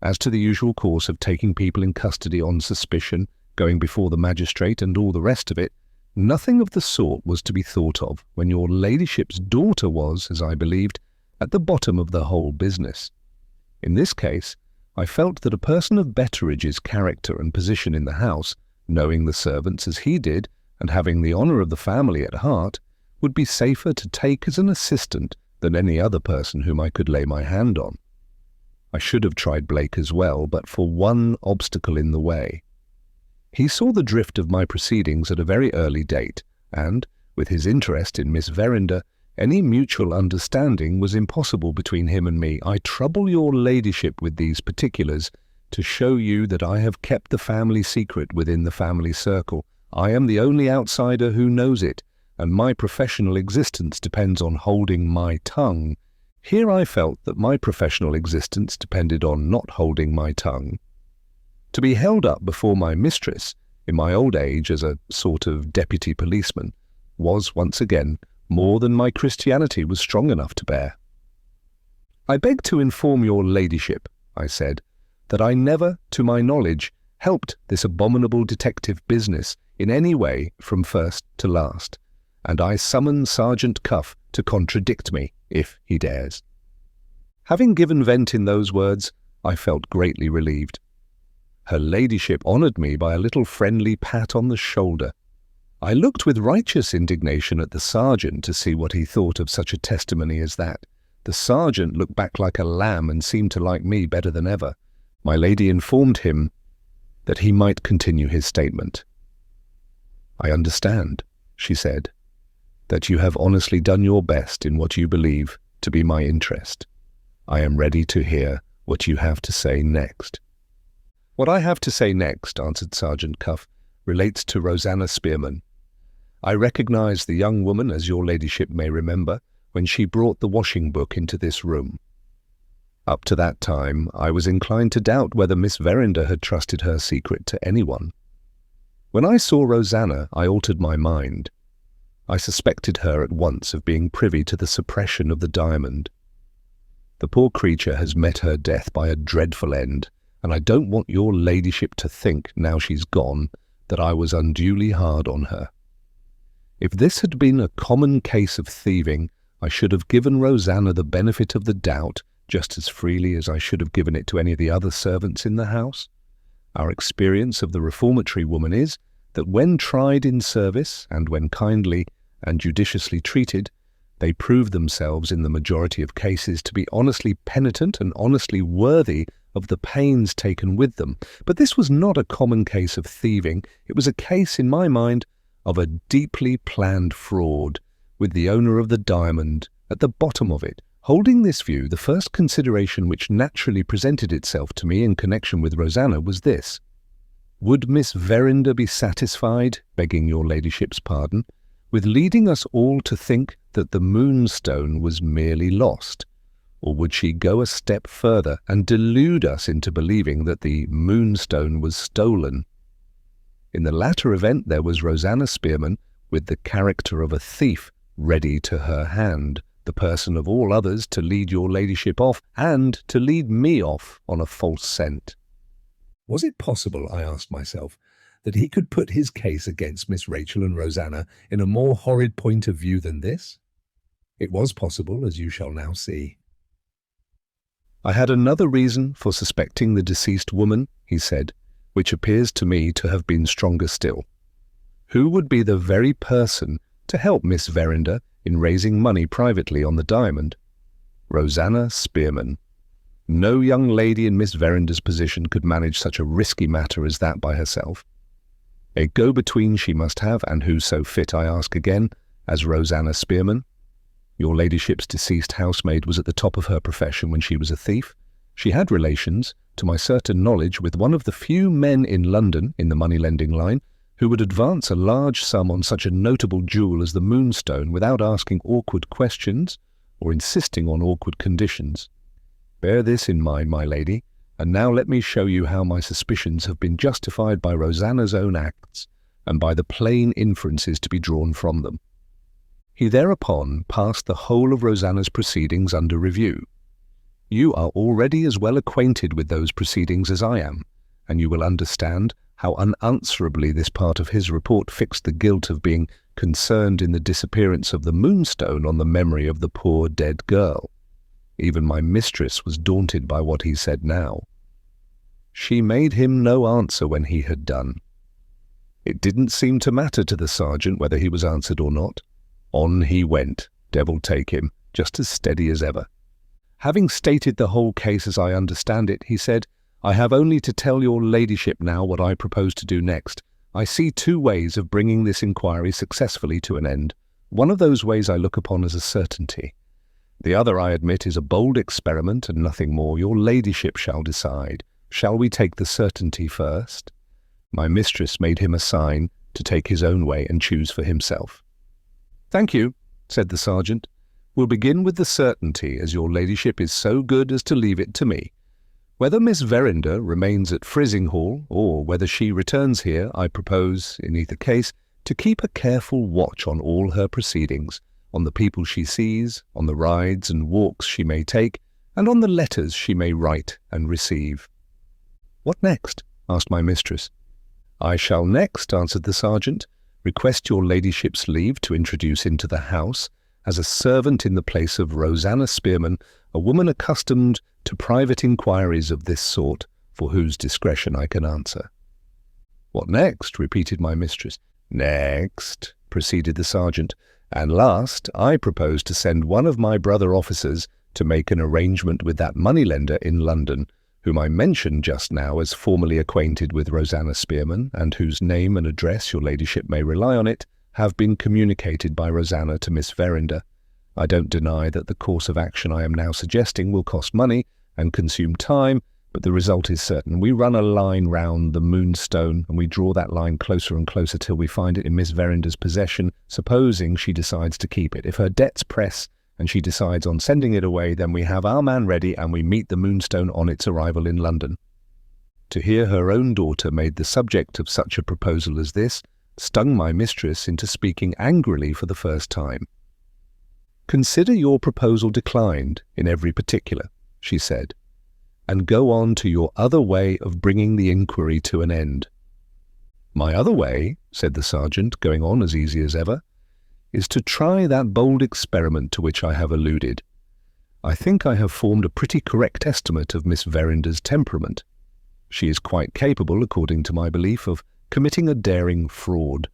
As to the usual course of taking people in custody on suspicion, going before the magistrate and all the rest of it, nothing of the sort was to be thought of when your ladyship's daughter was, as I believed, at the bottom of the whole business. In this case, I felt that a person of Betteridge's character and position in the house, knowing the servants as he did, and having the honour of the family at heart, would be safer to take as an assistant than any other person whom I could lay my hand on. I should have tried Blake as well, but for one obstacle in the way. He saw the drift of my proceedings at a very early date, and, with his interest in Miss Verinder, any mutual understanding was impossible between him and me. I trouble your ladyship with these particulars to show you that I have kept the family secret within the family circle. I am the only outsider who knows it, and my professional existence depends on holding my tongue. Here I felt that my professional existence depended on not holding my tongue. To be held up before my mistress, in my old age as a sort of deputy policeman, was once again more than my Christianity was strong enough to bear. I beg to inform your ladyship, I said, that I never, to my knowledge, helped this abominable detective business in any way from first to last, and I summon Sergeant Cuff to contradict me, if he dares." Having given vent in those words, I felt greatly relieved. Her ladyship honoured me by a little friendly pat on the shoulder. I looked with righteous indignation at the sergeant to see what he thought of such a testimony as that. The sergeant looked back like a lamb and seemed to like me better than ever. My lady informed him that he might continue his statement. "I understand," she said, "that you have honestly done your best in what you believe to be my interest. I am ready to hear what you have to say next." "What I have to say next," answered Sergeant Cuff, "relates to Rosanna Spearman. I recognise the young woman, as your ladyship may remember, when she brought the washing book into this room. Up to that time, I was inclined to doubt whether Miss Verinder had trusted her secret to anyone. When I saw Rosanna, I altered my mind. I suspected her at once of being privy to the suppression of the diamond. The poor creature has met her death by a dreadful end, and I don't want your ladyship to think, now she's gone, that I was unduly hard on her. If this had been a common case of thieving, I should have given Rosanna the benefit of the doubt just as freely as I should have given it to any of the other servants in the house. Our experience of the reformatory woman is that when tried in service, and when kindly and judiciously treated, they prove themselves in the majority of cases to be honestly penitent and honestly worthy of the pains taken with them. But this was not a common case of thieving. It was a case, in my mind, of a deeply planned fraud, with the owner of the diamond at the bottom of it. Holding this view, the first consideration which naturally presented itself to me in connection with Rosanna was this: would Miss Verinder be satisfied, begging your ladyship's pardon, with leading us all to think that the Moonstone was merely lost, or would she go a step further and delude us into believing that the Moonstone was stolen? In the latter event, there was Rosanna Spearman, with the character of a thief ready to her hand, the person of all others to lead your ladyship off, and to lead me off on a false scent. Was it possible, I asked myself, that he could put his case against Miss Rachel and Rosanna in a more horrid point of view than this? It was possible, as you shall now see. "I had another reason for suspecting the deceased woman," he said, "which appears to me to have been stronger still. Who would be the very person to help Miss Verinder in raising money privately on the diamond? Rosanna Spearman. No young lady in Miss Verinder's position could manage such a risky matter as that by herself. A go-between she must have, and who so fit, I ask again, as Rosanna Spearman? Your ladyship's deceased housemaid was at the top of her profession when she was a thief. She had relations, to my certain knowledge, with one of the few men in London, in the money-lending line, who would advance a large sum on such a notable jewel as the Moonstone without asking awkward questions or insisting on awkward conditions. Bear this in mind, my lady, and now let me show you how my suspicions have been justified by Rosanna's own acts and by the plain inferences to be drawn from them." He thereupon passed the whole of Rosanna's proceedings under review. You are already as well acquainted with those proceedings as I am, and you will understand how unanswerably this part of his report fixed the guilt of being concerned in the disappearance of the Moonstone on the memory of the poor dead girl. Even my mistress was daunted by what he said now. She made him no answer when he had done. It didn't seem to matter to the sergeant whether he was answered or not. On he went, devil take him, just as steady as ever. Having stated the whole case as I understand it, he said, "I have only to tell your ladyship now what I propose to do next. I see two ways of bringing this inquiry successfully to an end. One of those ways I look upon as a certainty. The other, I admit, is a bold experiment and nothing more. Your ladyship shall decide. Shall we take the certainty first?" My mistress made him a sign to take his own way and choose for himself. "Thank you," said the sergeant. "We'll begin with the certainty, as your ladyship is so good as to leave it to me. Whether Miss Verinder remains at Frizinghall, or whether she returns here, I propose, in either case, to keep a careful watch on all her proceedings, on the people she sees, on the rides and walks she may take, and on the letters she may write and receive. "What next?" asked my mistress. "I shall next," answered the sergeant, "request your ladyship's leave to introduce into the house, as a servant in the place of Rosanna Spearman, a woman accustomed to private inquiries of this sort, for whose discretion I can answer." "What next?" repeated my mistress. "Next," proceeded the sergeant, "and last, I propose to send one of my brother officers to make an arrangement with that moneylender in London, whom I mentioned just now as formerly acquainted with Rosanna Spearman, and whose name and address, your ladyship may rely on it, have been communicated by Rosanna to Miss Verinder. I don't deny that the course of action I am now suggesting will cost money and consume time, but the result is certain. We run a line round the Moonstone, and we draw that line closer and closer till we find it in Miss Verinder's possession, supposing she decides to keep it. If her debts press and she decides on sending it away, then we have our man ready, and we meet the Moonstone on its arrival in London." To hear her own daughter made the subject of such a proposal as this stung my mistress into speaking angrily for the first time. "Consider your proposal declined in every particular," she said, "and go on to your other way of bringing the inquiry to an end." "My other way," said the sergeant, going on as easy as ever, "is to try that bold experiment to which I have alluded. I think I have formed a pretty correct estimate of Miss Verinder's temperament. She is quite capable, according to my belief, of committing a daring fraud,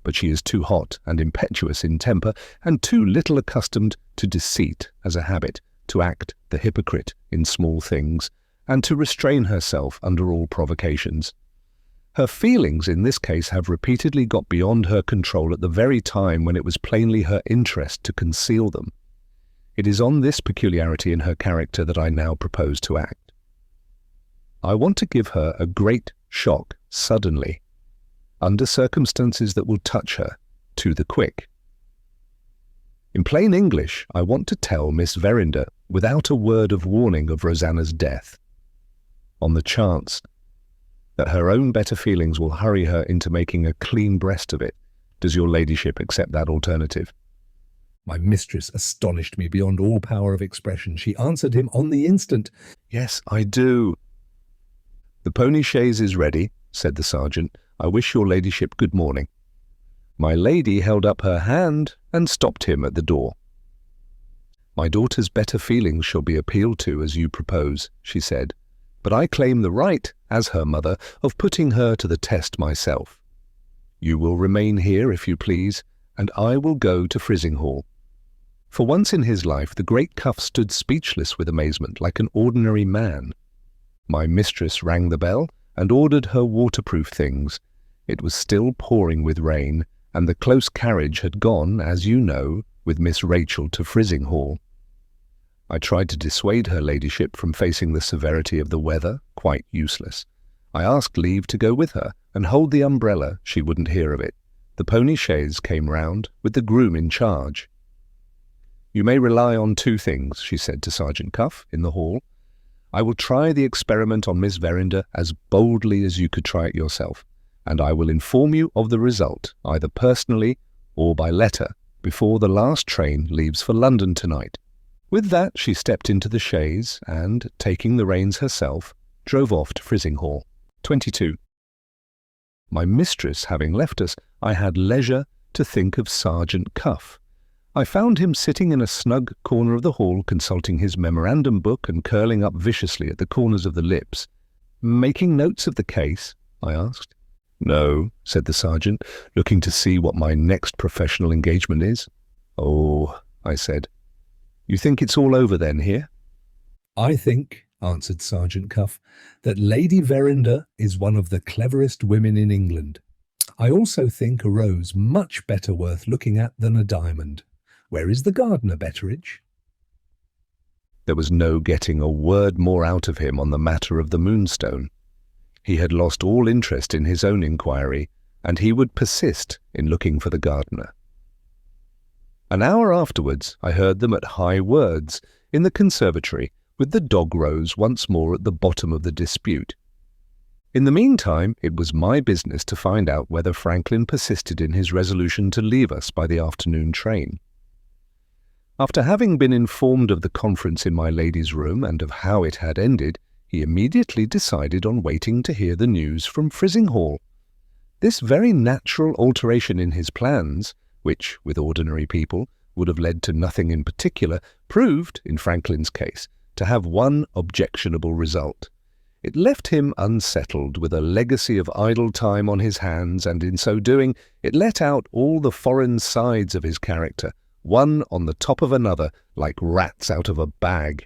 but she is too hot and impetuous in temper, and too little accustomed to deceit as a habit, to act the hypocrite in small things, and to restrain herself under all provocations. Her feelings in this case have repeatedly got beyond her control at the very time when it was plainly her interest to conceal them. It is on this peculiarity in her character that I now propose to act. I want to give her a great shock suddenly, under circumstances that will touch her to the quick. In plain English, I want to tell Miss Verinder, without a word of warning, of Rosanna's death, on the chance that her own better feelings will hurry her into making a clean breast of it. Does your ladyship accept that alternative?" My mistress astonished me beyond all power of expression. She answered him on the instant. "Yes, I do." "The pony chaise is ready," said the sergeant. "I wish your ladyship good morning." My lady held up her hand and stopped him at the door. "My daughter's better feelings shall be appealed to as you propose," she said, "but I claim the right, as her mother, of putting her to the test myself. You will remain here, if you please, and I will go to Frizinghall." For once in his life the great Cuff stood speechless with amazement, like an ordinary man. My mistress rang the bell and ordered her waterproof things. It was still pouring with rain, and the close carriage had gone, as you know, with Miss Rachel to Frizinghall. I tried to dissuade her ladyship from facing the severity of the weather, quite useless. I asked leave to go with her and hold the umbrella. She wouldn't hear of it. The pony chaise came round, with the groom in charge. "You may rely on two things," she said to Sergeant Cuff in the hall. "I will try the experiment on Miss Verinder as boldly as you could try it yourself, and I will inform you of the result, either personally or by letter, before the last train leaves for London tonight." With that she stepped into the chaise and, taking the reins herself, drove off to Frizinghall. 22. My mistress having left us, I had leisure to think of Sergeant Cuff. I found him sitting in a snug corner of the hall, consulting his memorandum book and curling up viciously at the corners of the lips. "Making notes of the case?" I asked. "No," said the sergeant, looking to see what my next professional engagement is. "Oh," I said. "You think it's all over then here?" "I think," answered Sergeant Cuff, "that Lady Verinder is one of the cleverest women in England. I also think a rose much better worth looking at than a diamond. Where is the gardener, Betteridge?" There was no getting a word more out of him on the matter of the Moonstone. He had lost all interest in his own inquiry, and he would persist in looking for the gardener. An hour afterwards I heard them at high words in the conservatory, with the dog rose once more at the bottom of the dispute. In the meantime, it was my business to find out whether Franklin persisted in his resolution to leave us by the afternoon train. After having been informed of the conference in my lady's room and of how it had ended, he immediately decided on waiting to hear the news from Frizinghall. This very natural alteration in his plans, which, with ordinary people, would have led to nothing in particular, proved, in Franklin's case, to have one objectionable result. It left him unsettled, with a legacy of idle time on his hands, and in so doing it let out all the foreign sides of his character, one on the top of another, like rats out of a bag.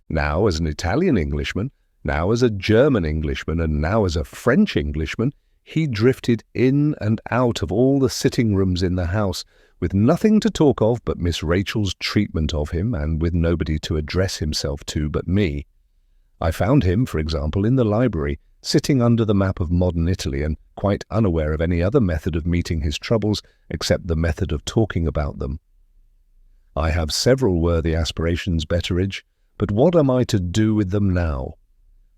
Now as an Italian Englishman, now as a German Englishman, and now as a French Englishman, he drifted in and out of all the sitting rooms in the house, with nothing to talk of but Miss Rachel's treatment of him, and with nobody to address himself to but me. I found him, for example, in the library, sitting under the map of modern Italy, and quite unaware of any other method of meeting his troubles except the method of talking about them. I have several worthy aspirations, Betteridge, but what am I to do with them now?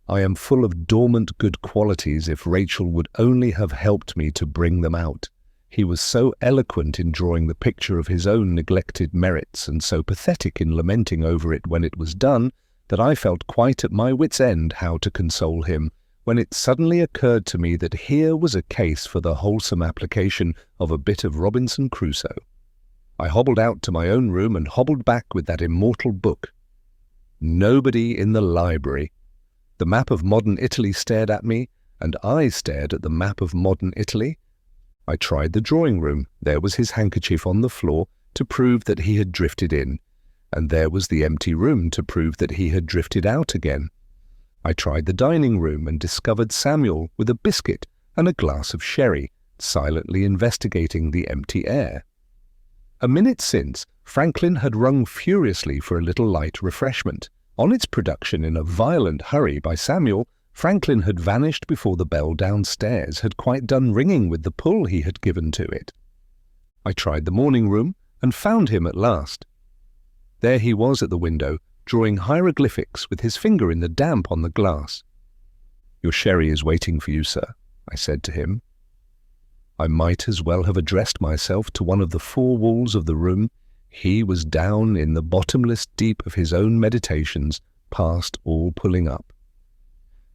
I am full of dormant good qualities if Rachel would only have helped me to bring them out. He was so eloquent in drawing the picture of his own neglected merits, and so pathetic in lamenting over it when it was done, that I felt quite at my wit's end how to console him, when it suddenly occurred to me that here was a case for the wholesome application of a bit of Robinson Crusoe. I hobbled out to my own room and hobbled back with that immortal book. Nobody in the library. The map of modern Italy stared at me, and I stared at the map of modern Italy. I tried the drawing room. There was his handkerchief on the floor to prove that he had drifted in, and there was the empty room to prove that he had drifted out again. I tried the dining room and discovered Samuel with a biscuit and a glass of sherry, silently investigating the empty air. A minute since, Franklin had rung furiously for a little light refreshment. On its production in a violent hurry by Samuel, Franklin had vanished before the bell downstairs had quite done ringing with the pull he had given to it. I tried the morning room and found him at last. There he was at the window, drawing hieroglyphics with his finger in the damp on the glass. "Your sherry is waiting for you, sir," I said to him. I might as well have addressed myself to one of the four walls of the room. He was down in the bottomless deep of his own meditations, past all pulling up.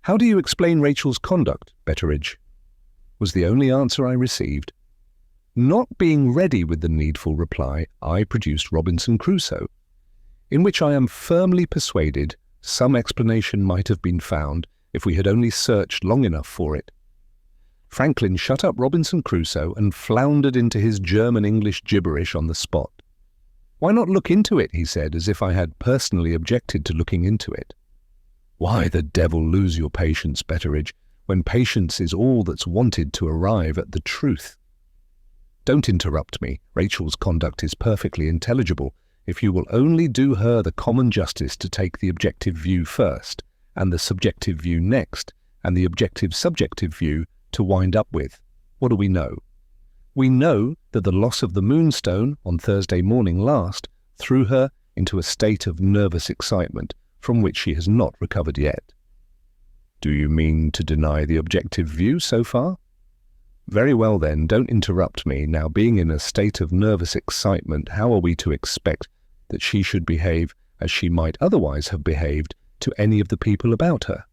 "How do you explain Rachel's conduct, Betteridge?" was the only answer I received. Not being ready with the needful reply, I produced Robinson Crusoe, in which I am firmly persuaded some explanation might have been found if we had only searched long enough for it. Franklin shut up Robinson Crusoe and floundered into his German-English gibberish on the spot. "Why not look into it?" he said, as if I had personally objected to looking into it. Why the devil lose your patience, Betteridge, when patience is all that's wanted to arrive at the truth? Don't interrupt me. Rachel's conduct is perfectly intelligible, if you will only do her the common justice to take the objective view first, and the subjective view next, and the objective-subjective view to wind up with. What do we know? We know that the loss of the Moonstone on Thursday morning last threw her into a state of nervous excitement from which she has not recovered yet. Do you mean to deny the objective view so far? Very well then, don't interrupt me. Now, being in a state of nervous excitement, how are we to expect that she should behave as she might otherwise have behaved to any of the people about her?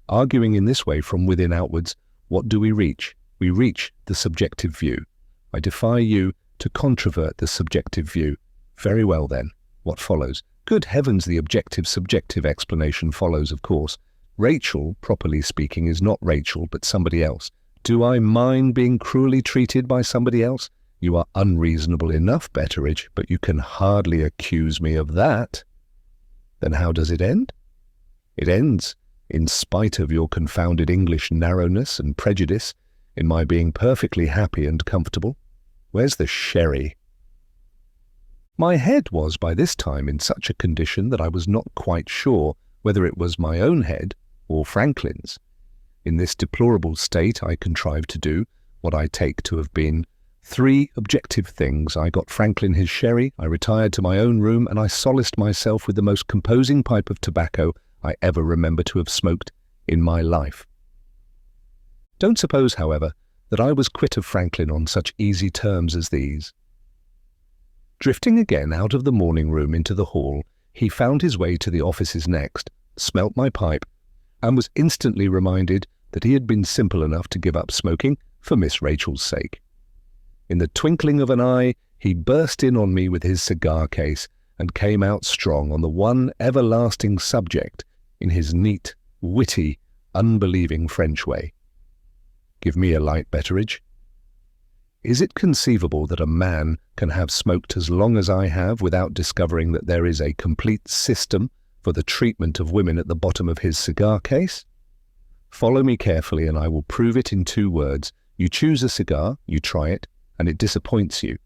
Arguing in this way from within outwards, what do we reach? We reach the subjective view. I defy you to controvert the subjective view. Very well then, what follows? Good heavens, the objective-subjective explanation follows, of course. Rachel, properly speaking, is not Rachel, but somebody else. Do I mind being cruelly treated by somebody else? You are unreasonable enough, Betteridge, but you can hardly accuse me of that. Then how does it end? It ends, in spite of your confounded English narrowness and prejudice, in my being perfectly happy and comfortable. Where's the sherry? My head was by this time in such a condition that I was not quite sure whether it was my own head or Franklin's. In this deplorable state I contrived to do what I take to have been 3 objective things. I got Franklin his sherry, I retired to my own room, and I solaced myself with the most composing pipe of tobacco I ever remember to have smoked in my life. Don't suppose, however, that I was quit of Franklin on such easy terms as these. Drifting again out of the morning room into the hall, he found his way to the offices next, smelt my pipe, and was instantly reminded that he had been simple enough to give up smoking for Miss Rachel's sake. In the twinkling of an eye, he burst in on me with his cigar case and came out strong on the one everlasting subject in his neat, witty, unbelieving French way. "Give me a light, Betteridge." Is it conceivable that a man can have smoked as long as I have without discovering that there is a complete system for the treatment of women at the bottom of his cigar case? Follow me carefully and I will prove it in 2 words. You choose a cigar, you try it, and it disappoints you.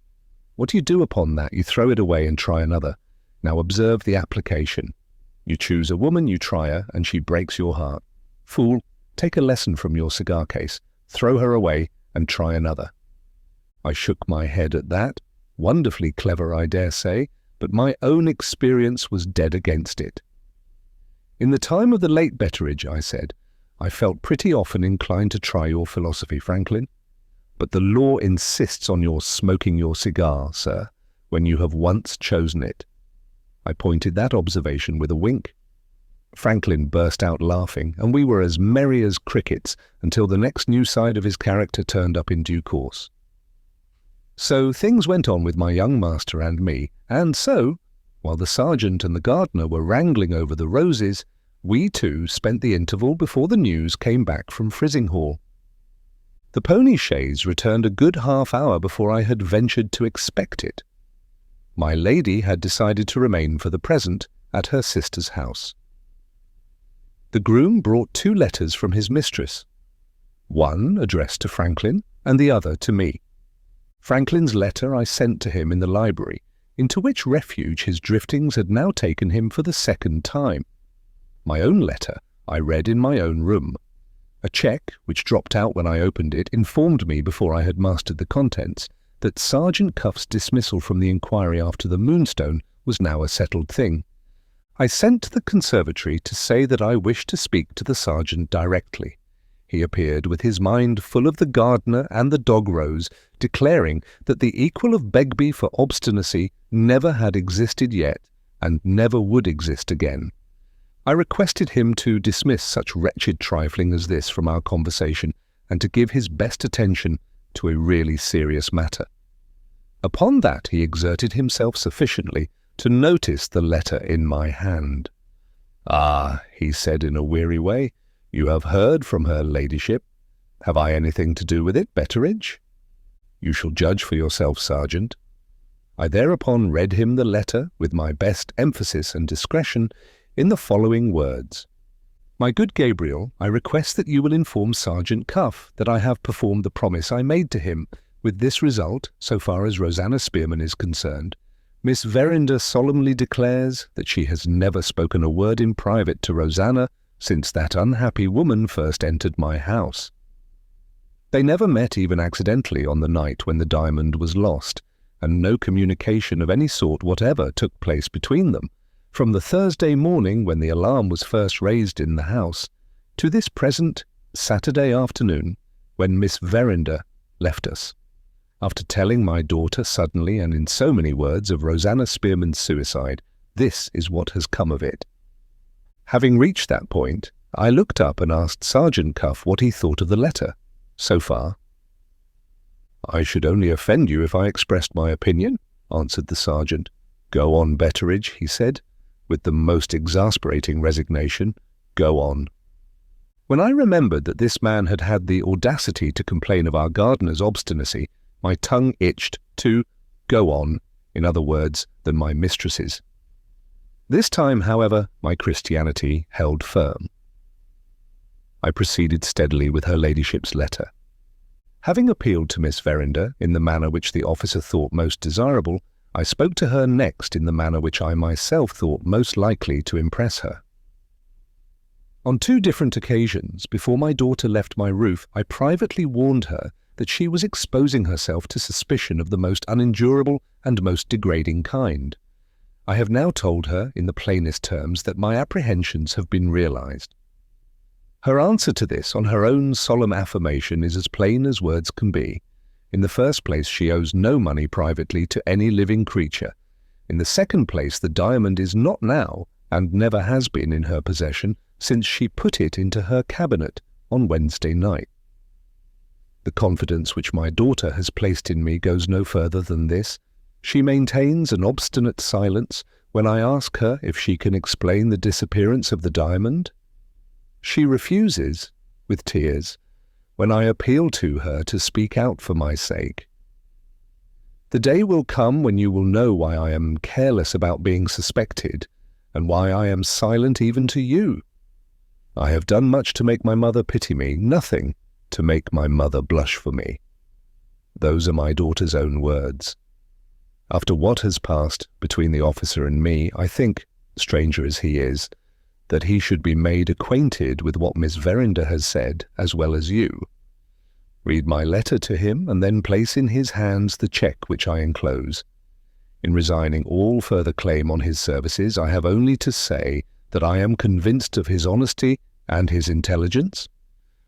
What do you do upon that? You throw it away and try another. Now observe the application. You choose a woman, you try her, and she breaks your heart. Fool, take a lesson from your cigar case, throw her away, and try another. I shook my head at that. Wonderfully clever, I dare say, but my own experience was dead against it. "In the time of the late Betteridge," I said, "I felt pretty often inclined to try your philosophy, Franklin. But the law insists on your smoking your cigar, sir, when you have once chosen it." I pointed that observation with a wink. Franklin burst out laughing, and we were as merry as crickets until the next new side of his character turned up in due course. So things went on with my young master and me, and so, while the sergeant and the gardener were wrangling over the roses, we two spent the interval before the news came back from Frizinghall. The pony chaise returned a good half-hour before I had ventured to expect it. My lady had decided to remain for the present at her sister's house. The groom brought 2 letters from his mistress, one addressed to Franklin and the other to me. Franklin's letter I sent to him in the library, into which refuge his driftings had now taken him for the 2nd time. My own letter I read in my own room. A cheque, which dropped out when I opened it, informed me before I had mastered the contents that Sergeant Cuff's dismissal from the inquiry after the Moonstone was now a settled thing. I sent to the conservatory to say that I wished to speak to the sergeant directly. He appeared with his mind full of the gardener and the dog rose, declaring that the equal of Begbie for obstinacy never had existed yet and never would exist again. I requested him to dismiss such wretched trifling as this from our conversation and to give his best attention to a really serious matter. Upon that he exerted himself sufficiently to notice the letter in my hand. "Ah," he said in a weary way, "you have heard from her ladyship. Have I anything to do with it, Betteridge? You shall judge for yourself, Sergeant." I thereupon read him the letter with my best emphasis and discretion in the following words: "My good Gabriel, I request that you will inform Sergeant Cuff that I have performed the promise I made to him, with this result, so far as Rosanna Spearman is concerned. Miss Verinder solemnly declares that she has never spoken a word in private to Rosanna since that unhappy woman first entered my house. They never met even accidentally on the night when the diamond was lost, and no communication of any sort whatever took place between them, from the Thursday morning when the alarm was first raised in the house, to this present Saturday afternoon, when Miss Verinder left us. After telling my daughter suddenly and in so many words of Rosanna Spearman's suicide, this is what has come of it." Having reached that point, I looked up and asked Sergeant Cuff what he thought of the letter, so far. "I should only offend you if I expressed my opinion," answered the sergeant. "Go on, Betteridge," he said, with the most exasperating resignation. "Go on." When I remembered that this man had had the audacity to complain of our gardener's obstinacy, my tongue itched to go on, in other words than my mistress's. This time, however, my Christianity held firm. I proceeded steadily with her ladyship's letter. Having appealed to Miss Verinder in the manner which the officer thought most desirable, I spoke to her next in the manner which I myself thought most likely to impress her. On 2 different occasions, before my daughter left my roof, I privately warned her that she was exposing herself to suspicion of the most unendurable and most degrading kind. I have now told her, in the plainest terms, that my apprehensions have been realized. Her answer to this, on her own solemn affirmation, is as plain as words can be. In the first place, she owes no money privately to any living creature. In the second place, the diamond is not now, and never has been in her possession, since she put it into her cabinet on Wednesday night. The confidence which my daughter has placed in me goes no further than this. She maintains an obstinate silence when I ask her if she can explain the disappearance of the diamond. She refuses, with tears, when I appeal to her to speak out for my sake. The day will come when you will know why I am careless about being suspected, and why I am silent even to you. I have done much to make my mother pity me, nothing to make my mother blush for me. Those are my daughter's own words. After what has passed between the officer and me, I think, stranger as he is, that he should be made acquainted with what Miss Verinder has said, as well as you. Read my letter to him, and then place in his hands the cheque which I enclose. In resigning all further claim on his services, I have only to say that I am convinced of his honesty and his intelligence,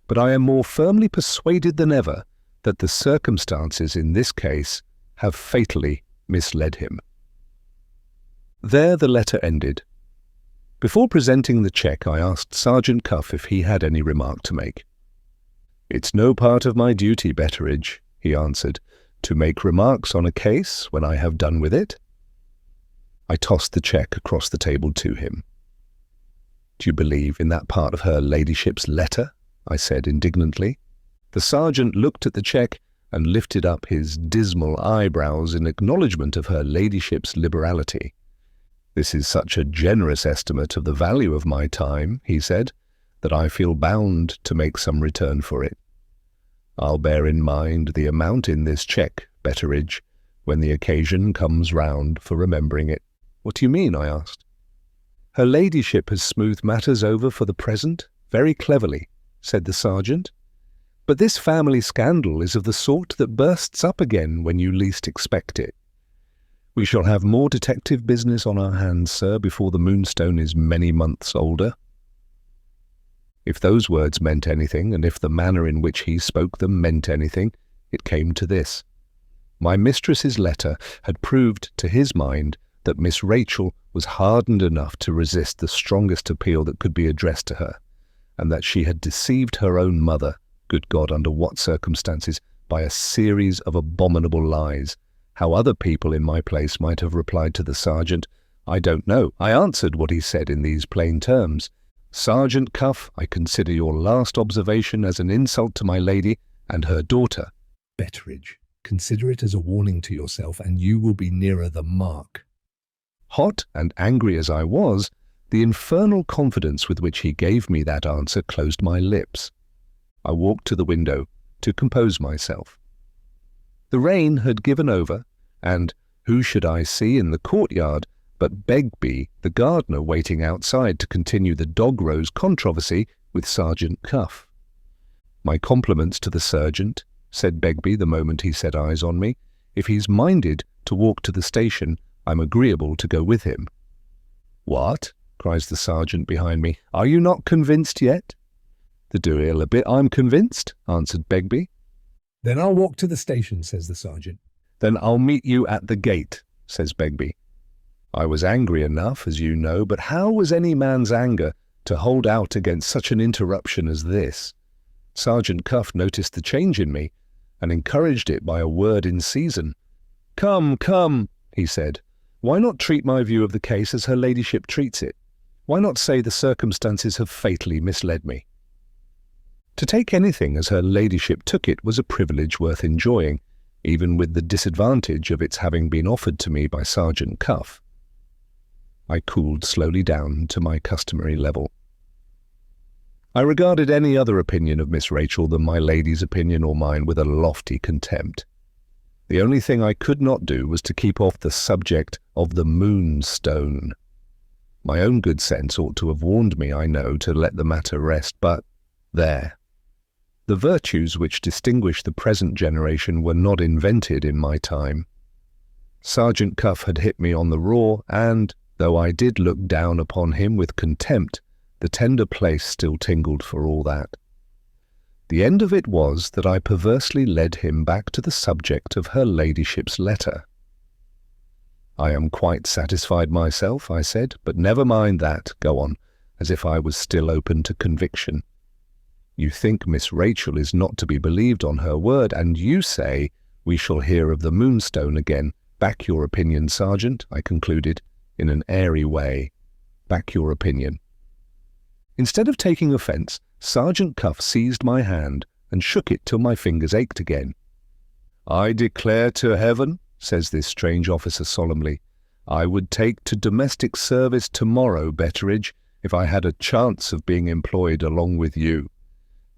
but I am more firmly persuaded than ever that the circumstances in this case have fatally misled him. There the letter ended. Before presenting the cheque, I asked Sergeant Cuff if he had any remark to make. "It's no part of my duty, Betteridge," he answered, "to make remarks on a case when I have done with it." I tossed the cheque across the table to him. "Do you believe in that part of her ladyship's letter?" I said indignantly. The sergeant looked at the cheque and lifted up his dismal eyebrows in acknowledgment of her ladyship's liberality. "This is such a generous estimate of the value of my time," he said, "that I feel bound to make some return for it. I'll bear in mind the amount in this cheque, Betteridge, when the occasion comes round for remembering it." "What do you mean?" I asked. "Her ladyship has smoothed matters over for the present very cleverly," said the sergeant. "But this family scandal is of the sort that bursts up again when you least expect it. We shall have more detective business on our hands, sir, before the Moonstone is many months older." If those words meant anything, and if the manner in which he spoke them meant anything, it came to this. My mistress's letter had proved to his mind that Miss Rachel was hardened enough to resist the strongest appeal that could be addressed to her, and that she had deceived her own mother, good God, under what circumstances, by a series of abominable lies. How other people in my place might have replied to the sergeant, I don't know. I answered what he said in these plain terms. "Sergeant Cuff, I consider your last observation as an insult to my lady and her daughter." "Betteridge, consider it as a warning to yourself, and you will be nearer the mark." Hot and angry as I was, the infernal confidence with which he gave me that answer closed my lips. I walked to the window to compose myself. The rain had given over, and who should I see in the courtyard but Begbie, the gardener, waiting outside to continue the dog-rose controversy with Sergeant Cuff. "My compliments to the sergeant," said Begbie the moment he set eyes on me. "If he's minded to walk to the station, I'm agreeable to go with him." "What?" cries the sergeant behind me. "Are you not convinced yet?" "The deal a bit I'm convinced," answered Begbie. "Then I'll walk to the station," says the sergeant. "Then I'll meet you at the gate," says Begbie. I was angry enough, as you know, but how was any man's anger to hold out against such an interruption as this? Sergeant Cuff noticed the change in me, and encouraged it by a word in season. "Come, come," he said. "Why not treat my view of the case as her ladyship treats it? Why not say the circumstances have fatally misled me?" To take anything as her ladyship took it was a privilege worth enjoying, even with the disadvantage of its having been offered to me by Sergeant Cuff. I cooled slowly down to my customary level. I regarded any other opinion of Miss Rachel than my lady's opinion or mine with a lofty contempt. The only thing I could not do was to keep off the subject of the Moonstone. My own good sense ought to have warned me, I know, to let the matter rest, but there. The virtues which distinguish the present generation were not invented in my time. Sergeant Cuff had hit me on the raw, and, though I did look down upon him with contempt, the tender place still tingled for all that. The end of it was that I perversely led him back to the subject of her ladyship's letter. "I am quite satisfied myself," I said, "but never mind that. Go on. as if I was still open to conviction. You think Miss Rachel is not to be believed on her word, and you say, "We shall hear of the Moonstone again. Back your opinion, Sergeant," I concluded, in an airy way. Back your opinion. Instead of taking offence, Sergeant Cuff seized my hand and shook it till my fingers ached again. "I declare to heaven," says this strange officer solemnly, "I would take to domestic service tomorrow, Betteridge, if I had a chance of being employed along with you.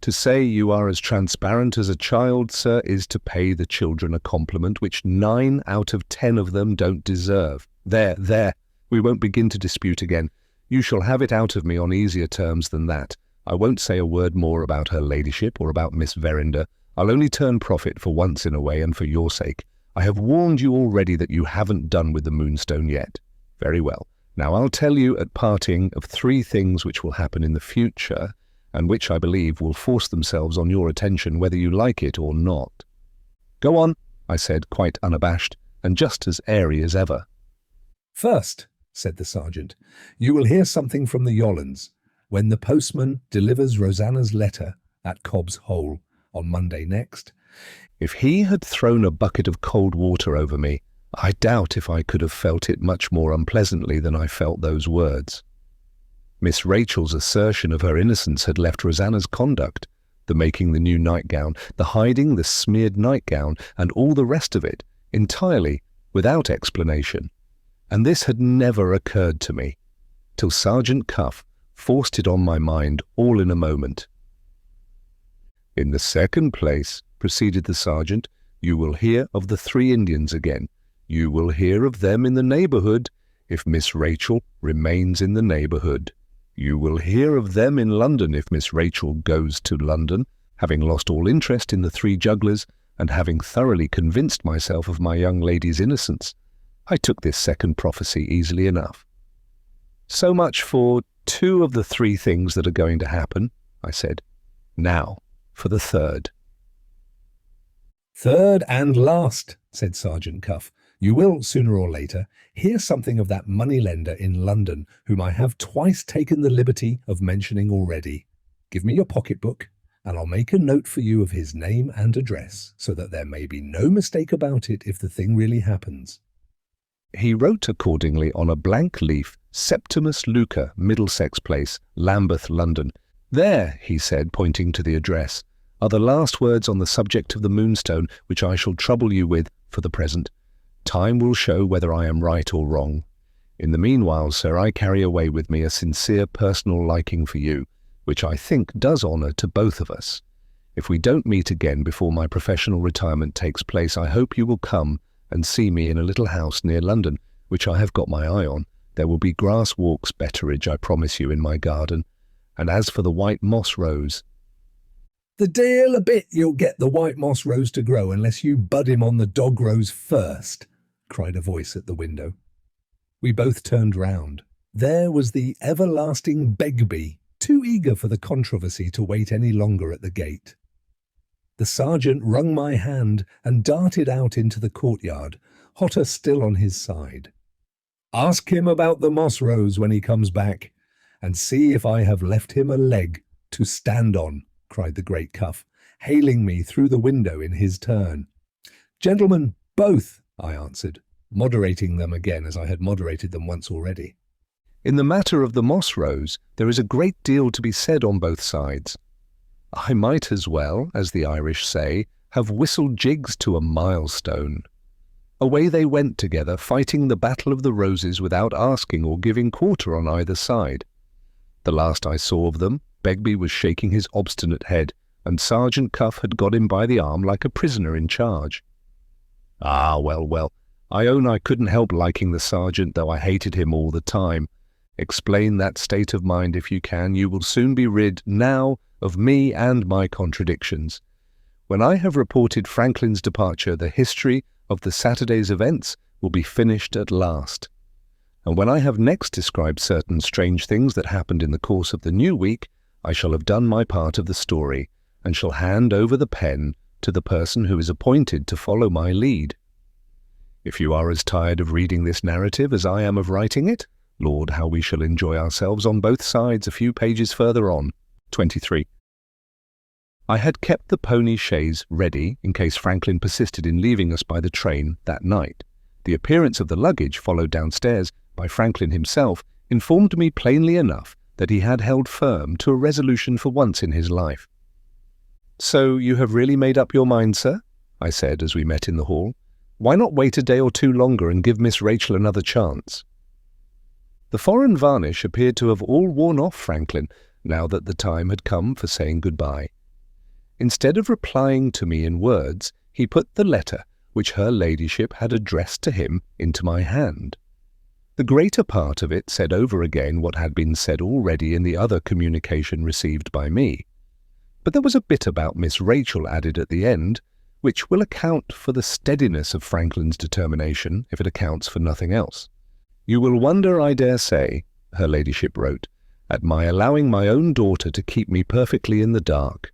To say you are as transparent as a child, sir, is to pay the children a compliment which 9 out of 10 of them don't deserve. There, we won't begin to dispute again. You shall have it out of me on easier terms than that. I won't say a word more about her ladyship or about Miss Verinder. I'll only turn prophet for once in a way and for your sake. I have warned you already that you haven't done with the Moonstone yet. Very well. Now I'll tell you at parting of 3 things which will happen in the future, and which I believe will force themselves on your attention whether you like it or not." "Go on," I said, quite unabashed, and just as airy as ever. "First," said the sergeant, "you will hear something from the Yollands when the postman delivers Rosanna's letter at Cobb's Hole on Monday next." If he had thrown a bucket of cold water over me, I doubt if I could have felt it much more unpleasantly than I felt those words. Miss Rachel's assertion of her innocence had left Rosanna's conduct, the making the new nightgown, the hiding the smeared nightgown, and all the rest of it, entirely without explanation. And this had never occurred to me, till Sergeant Cuff forced it on my mind all in a moment. "In the second place," proceeded the sergeant, "you will hear of the 3 Indians again. You will hear of them in the neighbourhood, if Miss Rachel remains in the neighbourhood. You will hear of them in London if Miss Rachel goes to London, having lost all interest in the 3 jugglers, and having thoroughly convinced myself of my young lady's innocence. I took this second prophecy easily enough. So much for 2 of the 3 things that are going to happen," I said. "Now for the third." "Third and last," said Sergeant Cuff, "you will, sooner or later, hear something of that moneylender in London whom I have twice taken the liberty of mentioning already. Give me your pocketbook, and I'll make a note for you of his name and address, so that there may be no mistake about it if the thing really happens." He wrote accordingly on a blank leaf, "Septimus Luca, Middlesex Place, Lambeth, London." "There," he said, pointing to the address, "are the last words on the subject of the Moonstone, which I shall trouble you with for the present. Time will show whether I am right or wrong. In the meanwhile, sir, I carry away with me a sincere personal liking for you, which I think does honour to both of us. If we don't meet again before my professional retirement takes place, I hope you will come and see me in a little house near London, which I have got my eye on. There will be grass walks, Betteridge, I promise you, in my garden. And as for the white moss rose—" "The deal a bit you'll get the white moss rose to grow unless you bud him on the dog rose first," cried a voice at the window. We both turned round. There was the everlasting Begbie, too eager for the controversy to wait any longer at the gate. The sergeant wrung my hand and darted out into the courtyard, Hotter still on his side. "Ask him about the moss rose when he comes back, and see if I have left him a leg to stand on," cried the great Cuff, hailing me through the window in his turn. "Gentlemen, both," I answered, moderating them again as I had moderated them once already. In the matter of the moss rose, there is a great deal to be said on both sides. I might as well, as the Irish say, have whistled jigs to a milestone. Away they went together, fighting the battle of the roses without asking or giving quarter on either side. The last I saw of them, Begbie was shaking his obstinate head, and Sergeant Cuff had got him by the arm like a prisoner in charge. Ah, well, I own I couldn't help liking the sergeant, though I hated him all the time. Explain that state of mind if you can. You will soon be rid, now, of me and my contradictions. When I have reported Franklin's departure, the history of the Saturday's events will be finished at last. And when I have next described certain strange things that happened in the course of the new week, I shall have done my part of the story, and shall hand over the pen to the person who is appointed to follow my lead. If you are as tired of reading this narrative as I am of writing it, Lord, how we shall enjoy ourselves on both sides a few pages further on. 23. I had kept the pony chaise ready in case Franklin persisted in leaving us by the train that night. The appearance of the luggage, followed downstairs by Franklin himself, informed me plainly enough that he had held firm to a resolution for once in his life. "So you have really made up your mind, sir?" I said as we met in the hall. "Why not wait a day or two longer and give Miss Rachel another chance?" The foreign varnish appeared to have all worn off Franklin now that the time had come for saying goodbye. Instead of replying to me in words, he put the letter which her ladyship had addressed to him into my hand. The greater part of it said over again what had been said already in the other communication received by me. But there was a bit about Miss Rachel added at the end, which will account for the steadiness of Franklin's determination if it accounts for nothing else. "You will wonder, I dare say," her ladyship wrote, "at my allowing my own daughter to keep me perfectly in the dark.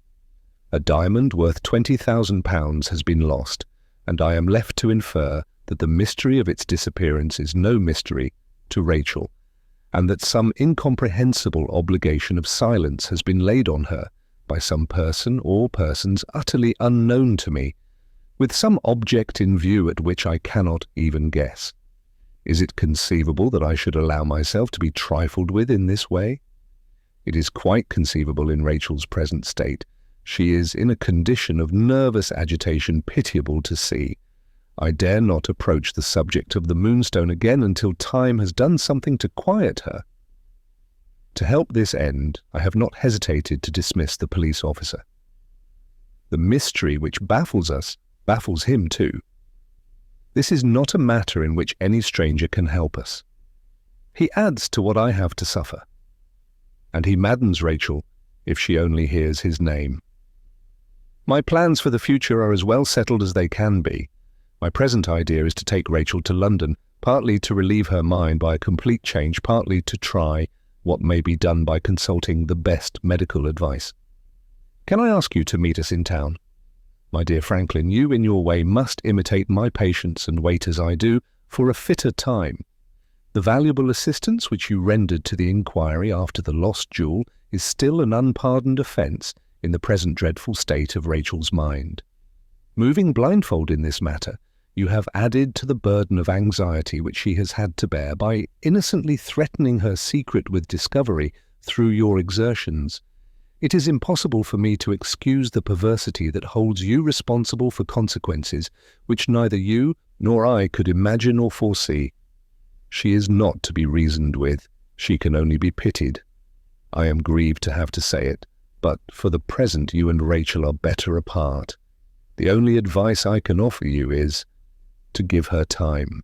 A diamond worth £20,000 has been lost, and I am left to infer that the mystery of its disappearance is no mystery to Rachel, and that some incomprehensible obligation of silence has been laid on her by some person or persons utterly unknown to me, with some object in view at which I cannot even guess. Is it conceivable that I should allow myself to be trifled with in this way? It is quite conceivable in Rachel's present state. She is in a condition of nervous agitation pitiable to see. I dare not approach the subject of the Moonstone again until time has done something to quiet her. To help this end, I have not hesitated to dismiss the police officer. The mystery which baffles us baffles him too. This is not a matter in which any stranger can help us. He adds to what I have to suffer, and he maddens Rachel if she only hears his name. My plans for the future are as well settled as they can be. My present idea is to take Rachel to London, partly to relieve her mind by a complete change, partly to try what may be done by consulting the best medical advice. Can I ask you to meet us in town? My dear Franklin, you in your way must imitate my patience and wait as I do for a fitter time. The valuable assistance which you rendered to the inquiry after the lost jewel is still an unpardoned offence in the present dreadful state of Rachel's mind. Moving blindfold in this matter, you have added to the burden of anxiety which she has had to bear by innocently threatening her secret with discovery through your exertions. It is impossible for me to excuse the perversity that holds you responsible for consequences which neither you nor I could imagine or foresee. She is not to be reasoned with. She can only be pitied. I am grieved to have to say it, but for the present you and Rachel are better apart. The only advice I can offer you is to give her time."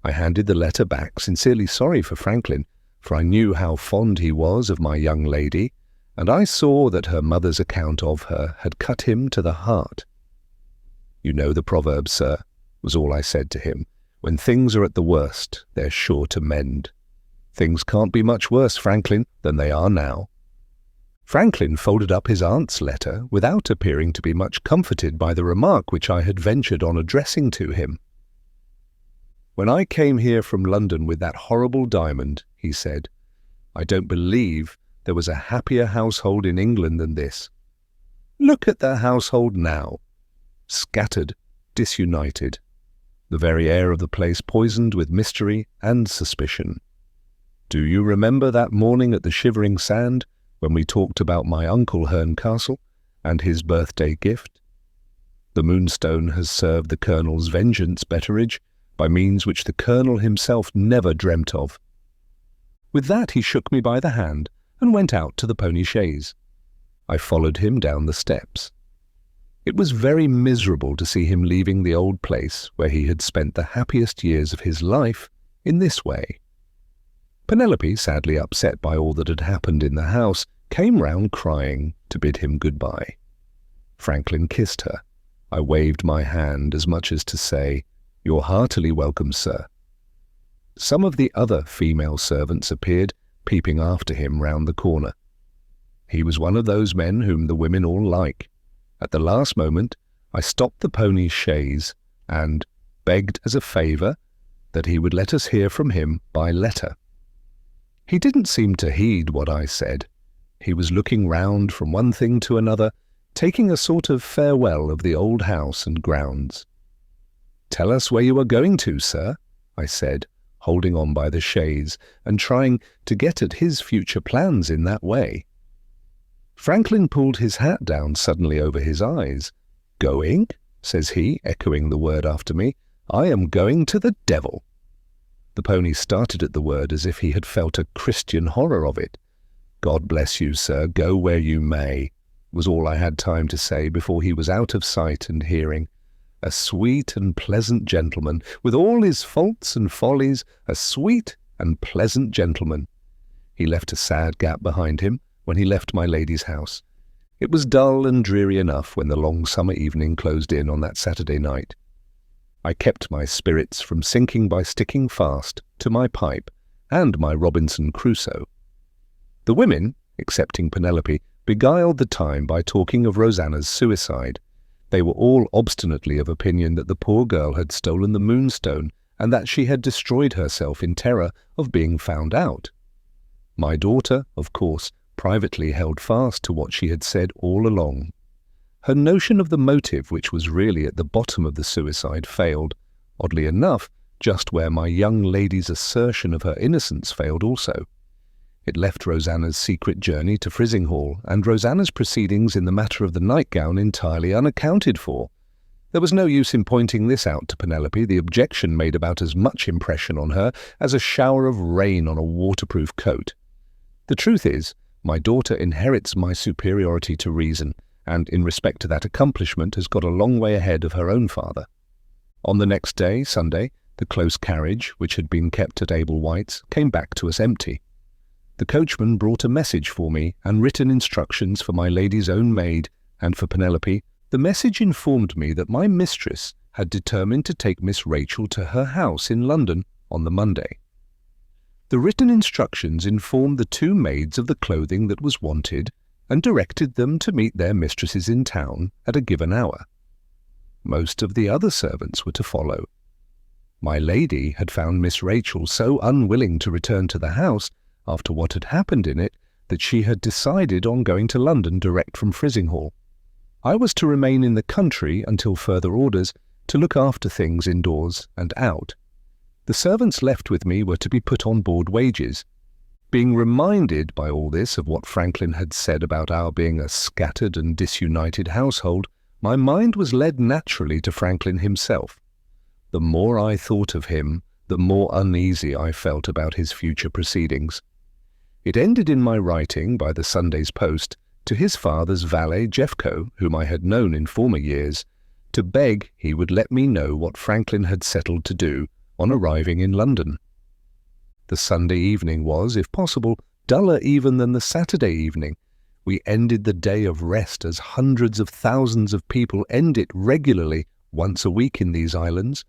I handed the letter back, sincerely sorry for Franklin, for I knew how fond he was of my young lady, and I saw that her mother's account of her had cut him to the heart. "You know the proverb, sir," was all I said to him. "When things are at the worst, they're sure to mend. Things can't be much worse, Franklin, than they are now." Franklin folded up his aunt's letter without appearing to be much comforted by the remark which I had ventured on addressing to him. "When I came here from London with that horrible diamond," he said, "I don't believe there was a happier household in England than this. Look at the household now. Scattered, disunited. The very air of the place poisoned with mystery and suspicion. Do you remember that morning at the Shivering Sand when we talked about my uncle Herncastle and his birthday gift? The Moonstone has served the Colonel's vengeance, Betteridge, by means which the Colonel himself never dreamt of." With that he shook me by the hand and went out to the pony chaise. I followed him down the steps. It was very miserable to see him leaving the old place where he had spent the happiest years of his life in this way. Penelope, sadly upset by all that had happened in the house, came round crying to bid him goodbye. Franklin kissed her. I waved my hand as much as to say, "You're heartily welcome, sir." Some of the other female servants appeared, peeping after him round the corner. He was one of those men whom the women all like. At the last moment, I stopped the pony's chaise and begged as a favour that he would let us hear from him by letter. He didn't seem to heed what I said. He was looking round from one thing to another, taking a sort of farewell of the old house and grounds. "Tell us where you are going to, sir," I said, holding on by the chaise and trying to get at his future plans in that way. Franklin pulled his hat down suddenly over his eyes. "Going?" says he, echoing the word after me. "I am going to the devil." The pony started at the word as if he had felt a Christian horror of it. "God bless you, sir, go where you may," was all I had time to say before he was out of sight and hearing. A sweet and pleasant gentleman, with all his faults and follies, a sweet and pleasant gentleman. He left a sad gap behind him when he left my lady's house. It was dull and dreary enough when the long summer evening closed in on that Saturday night. I kept my spirits from sinking by sticking fast to my pipe and my Robinson Crusoe. The women, excepting Penelope, beguiled the time by talking of Rosanna's suicide. They were all obstinately of opinion that the poor girl had stolen the Moonstone and that she had destroyed herself in terror of being found out. My daughter, of course, privately held fast to what she had said all along. Her notion of the motive which was really at the bottom of the suicide failed, oddly enough, just where my young lady's assertion of her innocence failed also. It left Rosanna's secret journey to Frizinghall and Rosanna's proceedings in the matter of the nightgown entirely unaccounted for. There was no use in pointing this out to Penelope. The objection made about as much impression on her as a shower of rain on a waterproof coat. The truth is, my daughter inherits my superiority to reason, and in respect to that accomplishment has got a long way ahead of her own father. On the next day, Sunday, the close carriage, which had been kept at Abel White's, came back to us empty. The coachman brought a message for me and written instructions for my lady's own maid and for Penelope. The message informed me that my mistress had determined to take Miss Rachel to her house in London on the Monday. The written instructions informed the two maids of the clothing that was wanted and directed them to meet their mistresses in town at a given hour. Most of the other servants were to follow. My lady had found Miss Rachel so unwilling to return to the house after what had happened in it that she had decided on going to London direct from Frizinghall. I was to remain in the country until further orders to look after things indoors and out. The servants left with me were to be put on board wages. Being reminded by all this of what Franklin had said about our being a scattered and disunited household, my mind was led naturally to Franklin himself. The more I thought of him, the more uneasy I felt about his future proceedings. It ended in my writing, by the Sunday's post, to his father's valet Jeffco, whom I had known in former years, to beg he would let me know what Franklin had settled to do on arriving in London. The Sunday evening was, if possible, duller even than the Saturday evening. We ended the day of rest as hundreds of thousands of people end it regularly once a week in these islands.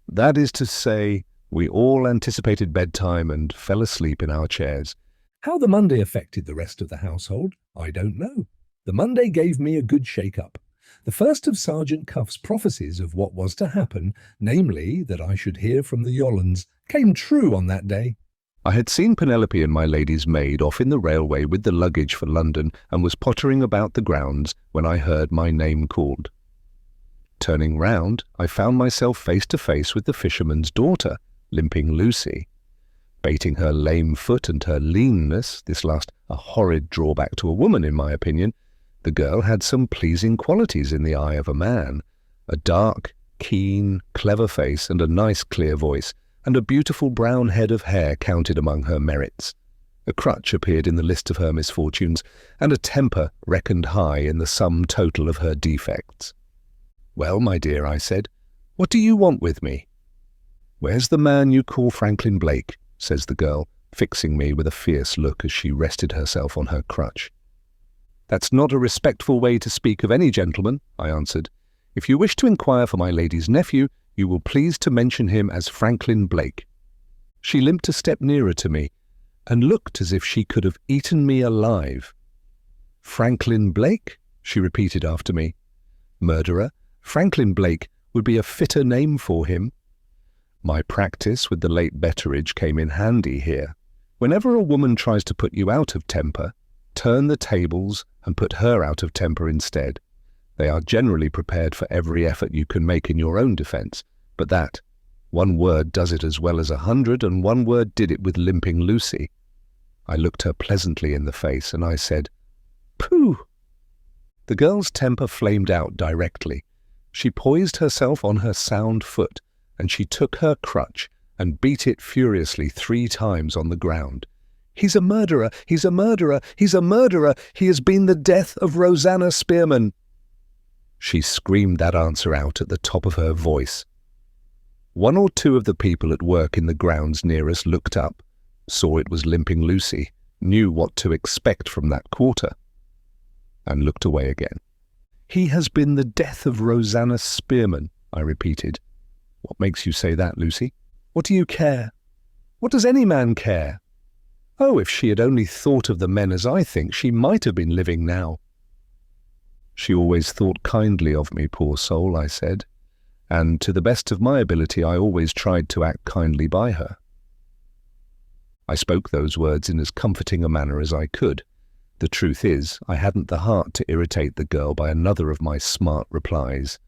That is to say, we all anticipated bedtime and fell asleep in our chairs. How the Monday affected the rest of the household, I don't know. The Monday gave me a good shake-up. The first of Sergeant Cuff's prophecies of what was to happen, namely that I should hear from the Yollands, came true on that day. I had seen Penelope and my lady's maid off in the railway with the luggage for London and was pottering about the grounds when I heard my name called. Turning round, I found myself face to face with the fisherman's daughter, limping Lucy. Bating her lame foot and her leanness, this last a horrid drawback to a woman in my opinion, the girl had some pleasing qualities in the eye of a man. A dark, keen, clever face and a nice clear voice, and a beautiful brown head of hair counted among her merits. A crutch appeared in the list of her misfortunes, and a temper reckoned high in the sum total of her defects. "Well, my dear," I said, "what do you want with me?" "Where's the man you call Franklin Blake?" says the girl, fixing me with a fierce look as she rested herself on her crutch. "That's not a respectful way to speak of any gentleman," I answered. "If you wish to inquire for my lady's nephew, you will please to mention him as Franklin Blake." She limped a step nearer to me, and looked as if she could have eaten me alive. "Franklin Blake?" she repeated after me. "Murderer, Franklin Blake would be a fitter name for him." My practice with the late Betteridge came in handy here. Whenever a woman tries to put you out of temper, turn the tables and put her out of temper instead. They are generally prepared for every effort you can make in your own defense, but that one word does it as well as 100, and one word did it with Limping Lucy. I looked her pleasantly in the face, and I said, "Pooh!" The girl's temper flamed out directly. She poised herself on her sound foot, and she took her crutch and beat it furiously 3 times on the ground. "He's a murderer! He's a murderer! He's a murderer! He has been the death of Rosanna Spearman!" She screamed that answer out at the top of her voice. 1 or 2 of the people at work in the grounds near us looked up, saw it was Limping Lucy, knew what to expect from that quarter, and looked away again. "He has been the death of Rosanna Spearman," I repeated. "What makes you say that, Lucy? What do you care? What does any man care? Oh, if she had only thought of the men as I think, she might have been living now." "She always thought kindly of me, poor soul," I said, "and to the best of my ability I always tried to act kindly by her." I spoke those words in as comforting a manner as I could. The truth is, I hadn't the heart to irritate the girl by another of my smart replies.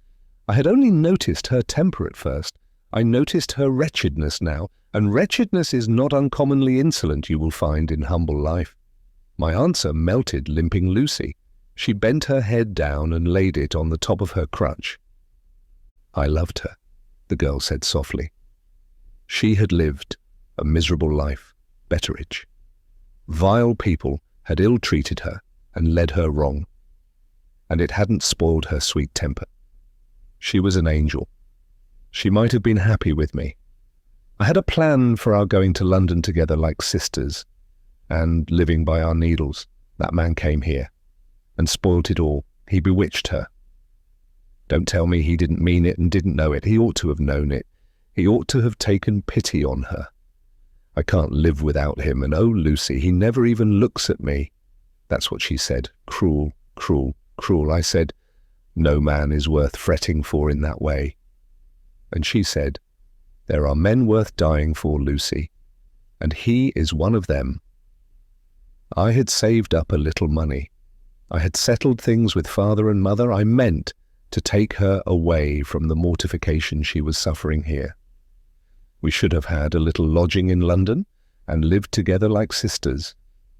I had only noticed her temper at first. I noticed her wretchedness now, and wretchedness is not uncommonly insolent, you will find, in humble life. My answer melted Limping Lucy. She bent her head down and laid it on the top of her crutch. "I loved her," the girl said softly. She had lived a miserable life, Betteridge. Vile people had ill-treated her and led her wrong, and it hadn't spoiled her sweet temper. She was an angel. She might have been happy with me. I had a plan for our going to London together like sisters, and living by our needles. That man came here and spoilt it all. He bewitched her. Don't tell me he didn't mean it and didn't know it. He ought to have known it. He ought to have taken pity on her. I can't live without him, and oh, Lucy, he never even looks at me. That's what she said. Cruel, cruel, cruel. I said, no man is worth fretting for in that way. And she said, there are men worth dying for, Lucy, and he is one of them. I had saved up a little money. I had settled things with father and mother. I meant to take her away from the mortification she was suffering here. We should have had a little lodging in London and lived together like sisters.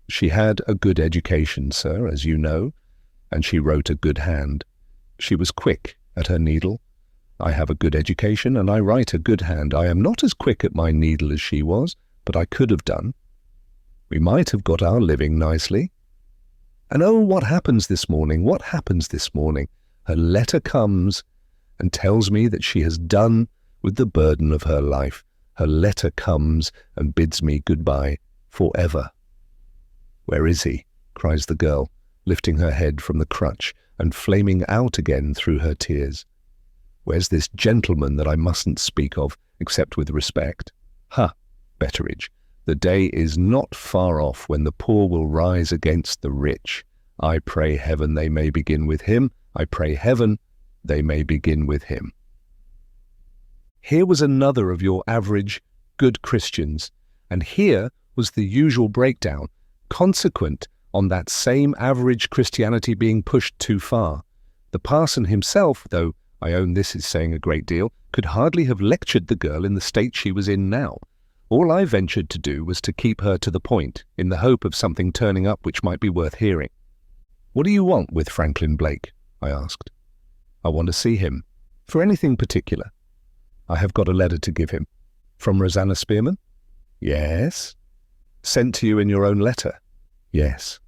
She had a good education, sir, as you know, and she wrote a good hand. She was quick at her needle. I have a good education and I write a good hand. I am not as quick at my needle as she was, but I could have done. We might have got our living nicely. And oh, what happens this morning? What happens this morning? Her letter comes and tells me that she has done with the burden of her life. Her letter comes and bids me goodbye forever. Where is he? Cries the girl, lifting her head from the crutch and flaming out again through her tears. Where's this gentleman that I mustn't speak of, except with respect? Ha, Betteridge, the day is not far off when the poor will rise against the rich. I pray heaven they may begin with him. I pray heaven they may begin with him. Here was another of your average good Christians, and here was the usual breakdown, consequent on that same average Christianity being pushed too far. The parson himself, though I own this is saying a great deal, could hardly have lectured the girl in the state she was in now. All I ventured to do was to keep her to the point, in the hope of something turning up which might be worth hearing. What do you want with Franklin Blake? I asked. I want to see him. For anything particular? I have got a letter to give him. From Rosanna Spearman? Yes. Sent to you in your own letter? Yes.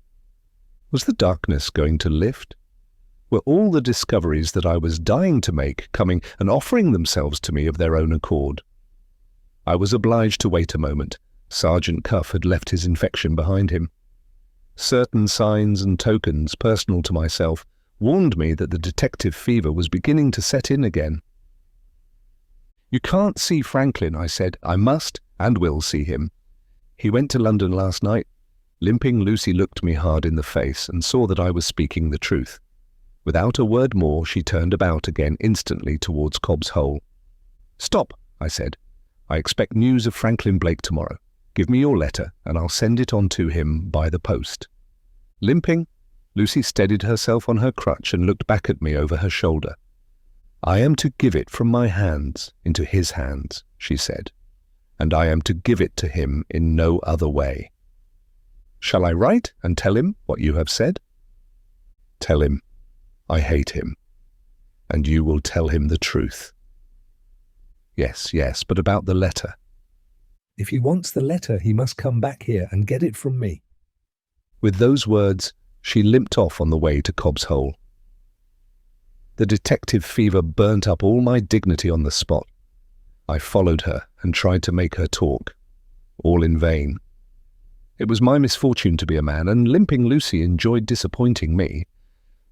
Was the darkness going to lift? Were all the discoveries that I was dying to make coming and offering themselves to me of their own accord? I was obliged to wait a moment. Sergeant Cuff had left his infection behind him. Certain signs and tokens personal to myself warned me that the detective fever was beginning to set in again. You can't see Franklin, I said. I must and will see him. He went to London last night. Limping Lucy looked me hard in the face and saw that I was speaking the truth. Without a word more, she turned about again instantly towards Cobb's Hole. Stop, I said. I expect news of Franklin Blake tomorrow. Give me your letter, and I'll send it on to him by the post." Limping, Lucy steadied herself on her crutch and looked back at me over her shoulder. "I am to give it from my hands into his hands," she said, "and I am to give it to him in no other way. Shall I write and tell him what you have said?" "Tell him I hate him, and you will tell him the truth." "Yes, yes, but about the letter." "If he wants the letter, he must come back here and get it from me." With those words, she limped off on the way to Cobb's Hole. The detective fever burnt up all my dignity on the spot. I followed her and tried to make her talk. All in vain. It was my misfortune to be a man, and limping Lucy enjoyed disappointing me.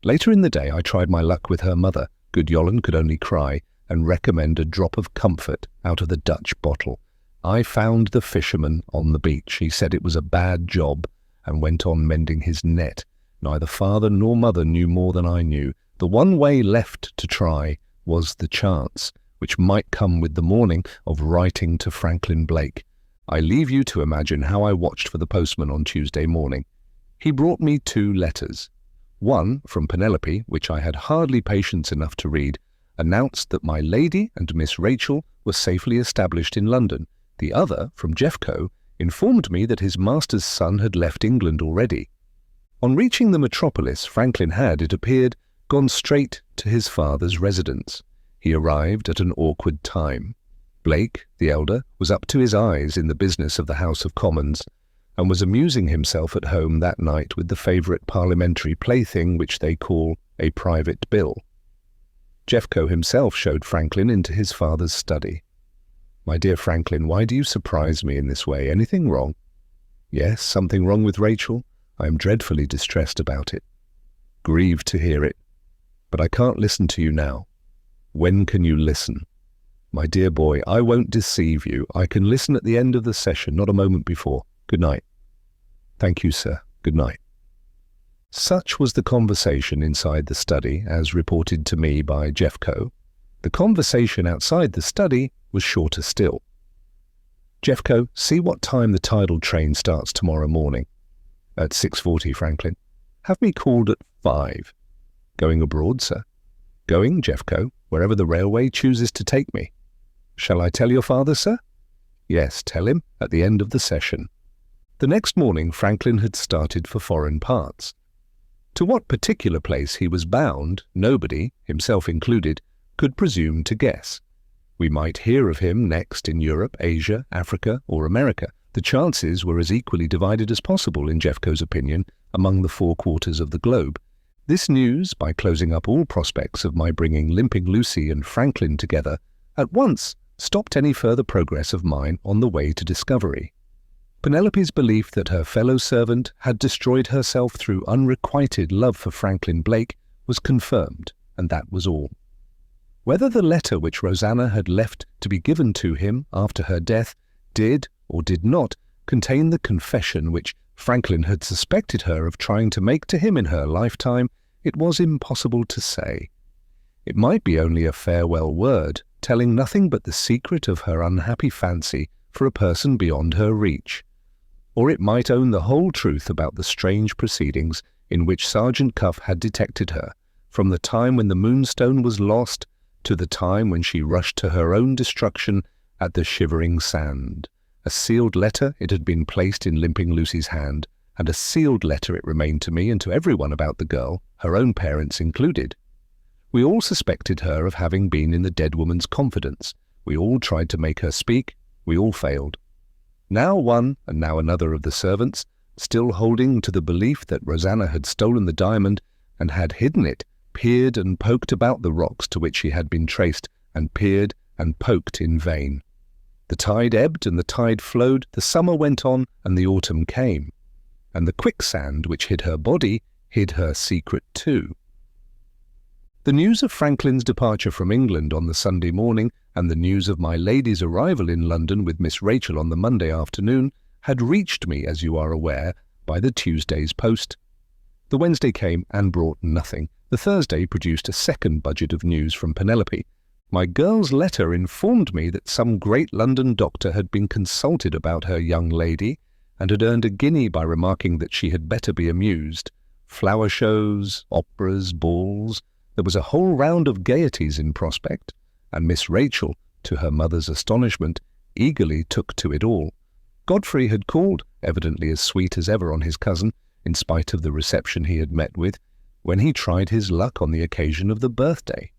Later in the day I tried my luck with her mother. Good Yolland could only cry and recommend a drop of comfort out of the Dutch bottle. I found the fisherman on the beach. He said it was a bad job and went on mending his net. Neither father nor mother knew more than I knew. The one way left to try was the chance, which might come with the morning, of writing to Franklin Blake. I leave you to imagine how I watched for the postman on Tuesday morning. He brought me 2 letters. One, from Penelope, which I had hardly patience enough to read, announced that my lady and Miss Rachel were safely established in London. The other, from Jeffco, informed me that his master's son had left England already. On reaching the metropolis, Franklin had, it appeared, gone straight to his father's residence. He arrived at an awkward time. Blake, the elder, was up to his eyes in the business of the House of Commons, and was amusing himself at home that night with the favourite parliamentary plaything which they call a private bill. Jeffco himself showed Franklin into his father's study. "My dear Franklin, why do you surprise me in this way? Anything wrong?" "Yes, something wrong with Rachel. I am dreadfully distressed about it." "Grieved to hear it. But I can't listen to you now." "When can you listen?" "My dear boy, I won't deceive you. I can listen at the end of the session, not a moment before. Good night." "Thank you, sir. Good night." Such was the conversation inside the study, as reported to me by Jeffco. The conversation outside the study was shorter still. "Jeffco, see what time the tidal train starts tomorrow morning." "At 6:40, Franklin." "Have me called at 5. "Going abroad, sir?" "Going, Jeffco, wherever the railway chooses to take me." "Shall I tell your father, sir?" "Yes, tell him at the end of the session." The next morning Franklin had started for foreign parts. To what particular place he was bound, nobody, himself included, could presume to guess. We might hear of him next in Europe, Asia, Africa, or America. The chances were as equally divided as possible, in Jeffco's opinion, among the 4 quarters of the globe. This news, by closing up all prospects of my bringing Limping Lucy and Franklin together, at once stopped any further progress of mine on the way to discovery. Penelope's belief that her fellow servant had destroyed herself through unrequited love for Franklin Blake was confirmed, and that was all. Whether the letter which Rosanna had left to be given to him after her death did or did not contain the confession which Franklin had suspected her of trying to make to him in her lifetime, it was impossible to say. It might be only a farewell word, telling nothing but the secret of her unhappy fancy for a person beyond her reach. Or it might own the whole truth about the strange proceedings in which Sergeant Cuff had detected her, from the time when the Moonstone was lost to the time when she rushed to her own destruction at the Shivering Sand. A sealed letter, it had been placed in Limping Lucy's hand, and a sealed letter it remained to me and to everyone about the girl, her own parents included. We all suspected her of having been in the dead woman's confidence. We all tried to make her speak. We all failed. Now one and now another of the servants, still holding to the belief that Rosanna had stolen the diamond and had hidden it, peered and poked about the rocks to which she had been traced, and peered and poked in vain. The tide ebbed and the tide flowed, the summer went on and the autumn came, and the quicksand which hid her body hid her secret too. The news of Franklin's departure from England on the Sunday morning, and the news of my lady's arrival in London with Miss Rachel on the Monday afternoon, had reached me, as you are aware, by the Tuesday's post. The Wednesday came and brought nothing. The Thursday produced a second budget of news from Penelope. My girl's letter informed me that some great London doctor had been consulted about her young lady, and had earned a guinea by remarking that she had better be amused. Flower shows, operas, balls, there was a whole round of gaieties in prospect, and Miss Rachel, to her mother's astonishment, eagerly took to it all. Godfrey had called, evidently as sweet as ever on his cousin, in spite of the reception he had met with, when he tried his luck on the occasion of the birthday.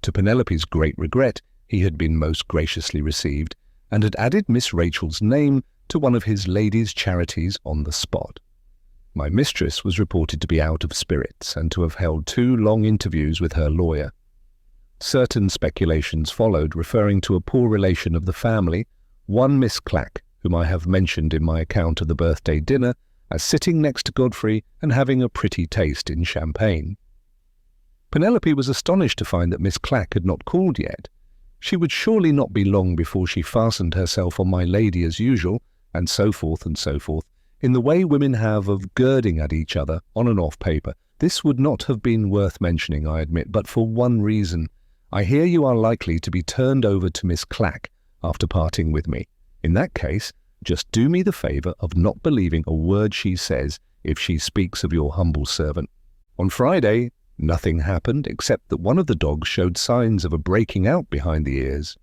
To Penelope's great regret, he had been most graciously received, and had added Miss Rachel's name to one of his ladies' charities on the spot. My mistress was reported to be out of spirits, and to have held 2 long interviews with her lawyer. Certain speculations followed, referring to a poor relation of the family, one Miss Clack, whom I have mentioned in my account of the birthday dinner, as sitting next to Godfrey and having a pretty taste in champagne. Penelope was astonished to find that Miss Clack had not called yet. She would surely not be long before she fastened herself on my lady as usual, and so forth, in the way women have of girding at each other on and off paper. This would not have been worth mentioning, I admit, but for one reason. I hear you are likely to be turned over to Miss Clack after parting with me. In that case, just do me the favour of not believing a word she says if she speaks of your humble servant. On Friday, nothing happened except that one of the dogs showed signs of a breaking out behind the ears.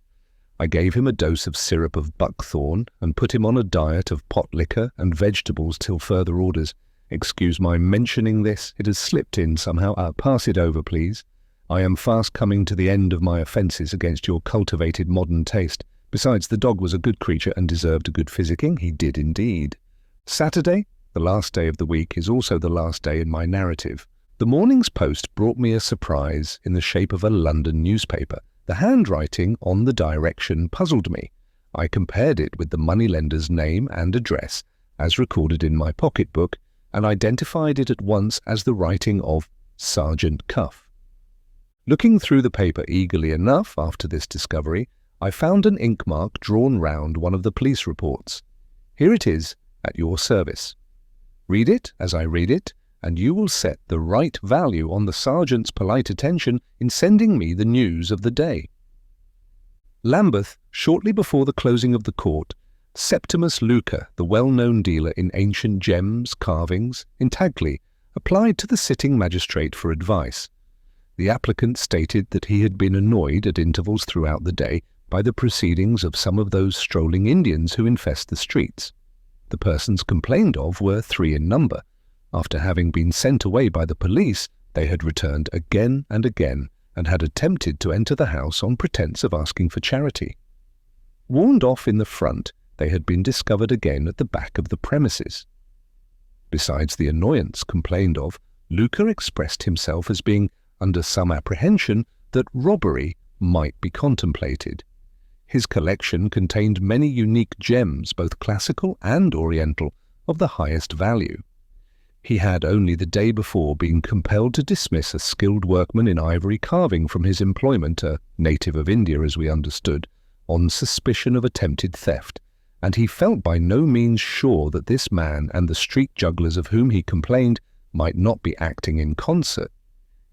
I gave him a dose of syrup of buckthorn and put him on a diet of pot liquor and vegetables till further orders. Excuse my mentioning this, it has slipped in somehow. Pass it over, please. I am fast coming to the end of my offences against your cultivated modern taste. Besides, the dog was a good creature and deserved a good physicking. He did indeed. Saturday, the last day of the week, is also the last day in my narrative. The morning's post brought me a surprise in the shape of a London newspaper. The handwriting on the direction puzzled me. I compared it with the moneylender's name and address, as recorded in my pocket-book, and identified it at once as the writing of Sergeant Cuff. Looking through the paper eagerly enough after this discovery, I found an ink mark drawn round one of the police reports. Here it is, at your service. Read it as I read it, and you will set the right value on the sergeant's polite attention in sending me the news of the day. Lambeth, shortly before the closing of the court, Septimus Luca, the well-known dealer in ancient gems, carvings, intaglio, applied to the sitting magistrate for advice. The applicant stated that he had been annoyed at intervals throughout the day by the proceedings of some of those strolling Indians who infest the streets. The persons complained of were 3 in number. After having been sent away by the police, they had returned again and again, and had attempted to enter the house on pretence of asking for charity. Warned off in the front, they had been discovered again at the back of the premises. Besides the annoyance complained of, Luca expressed himself as being under some apprehension that robbery might be contemplated. His collection contained many unique gems, both classical and oriental, of the highest value. He had only the day before been compelled to dismiss a skilled workman in ivory carving from his employment, a native of India as we understood, on suspicion of attempted theft, and he felt by no means sure that this man and the street jugglers of whom he complained might not be acting in concert.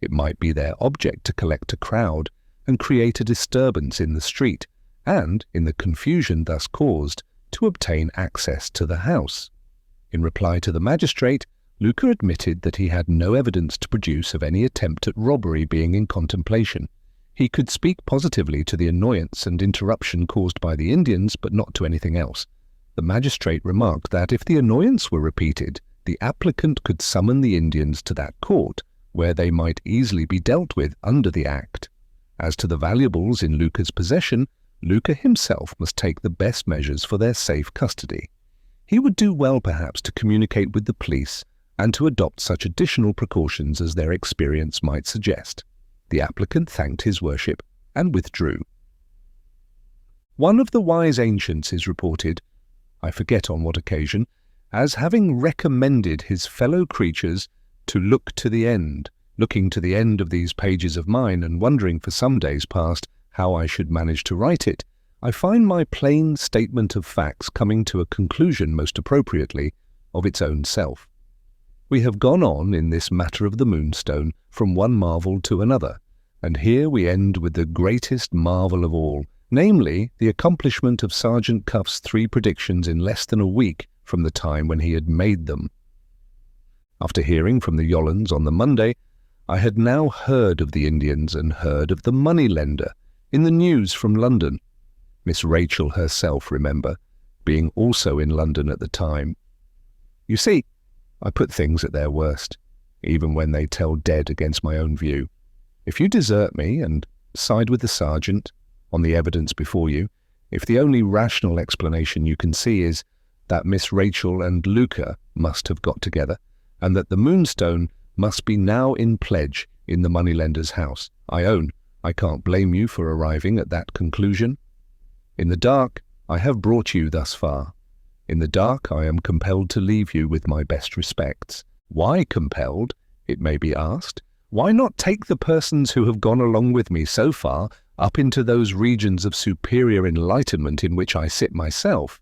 It might be their object to collect a crowd and create a disturbance in the street, and, in the confusion thus caused, to obtain access to the house. In reply to the magistrate, Luca admitted that he had no evidence to produce of any attempt at robbery being in contemplation. He could speak positively to the annoyance and interruption caused by the Indians, but not to anything else. The magistrate remarked that if the annoyance were repeated, the applicant could summon the Indians to that court, where they might easily be dealt with under the Act. As to the valuables in Luca's possession, Luca himself must take the best measures for their safe custody. He would do well perhaps to communicate with the police and to adopt such additional precautions as their experience might suggest. The applicant thanked his worship and withdrew. One of the wise ancients is reported, I forget on what occasion, as having recommended his fellow creatures to look to the end. Looking to the end of these pages of mine and wondering for some days past how I should manage to write it, I find my plain statement of facts coming to a conclusion most appropriately of its own self. We have gone on in this matter of the Moonstone from one marvel to another, And here we end with the greatest marvel of all, namely the accomplishment of Sergeant Cuff's 3 predictions in less than a week from the time when he had made them. After hearing from the Yollans on the Monday, I had now heard of the Indians and heard of the moneylender in the news from London. Miss Rachel herself, remember, being also in London at the time. You see, I put things at their worst, even when they tell dead against my own view. If you desert me and side with the sergeant on the evidence before you, if the only rational explanation you can see is that Miss Rachel and Luca must have got together, and that the Moonstone must be now in pledge in the moneylender's house, I own I can't blame you for arriving at that conclusion. In the dark, I have brought you thus far. In the dark, I am compelled to leave you with my best respects. Why compelled, it may be asked? Why not take the persons who have gone along with me so far up into those regions of superior enlightenment in which I sit myself?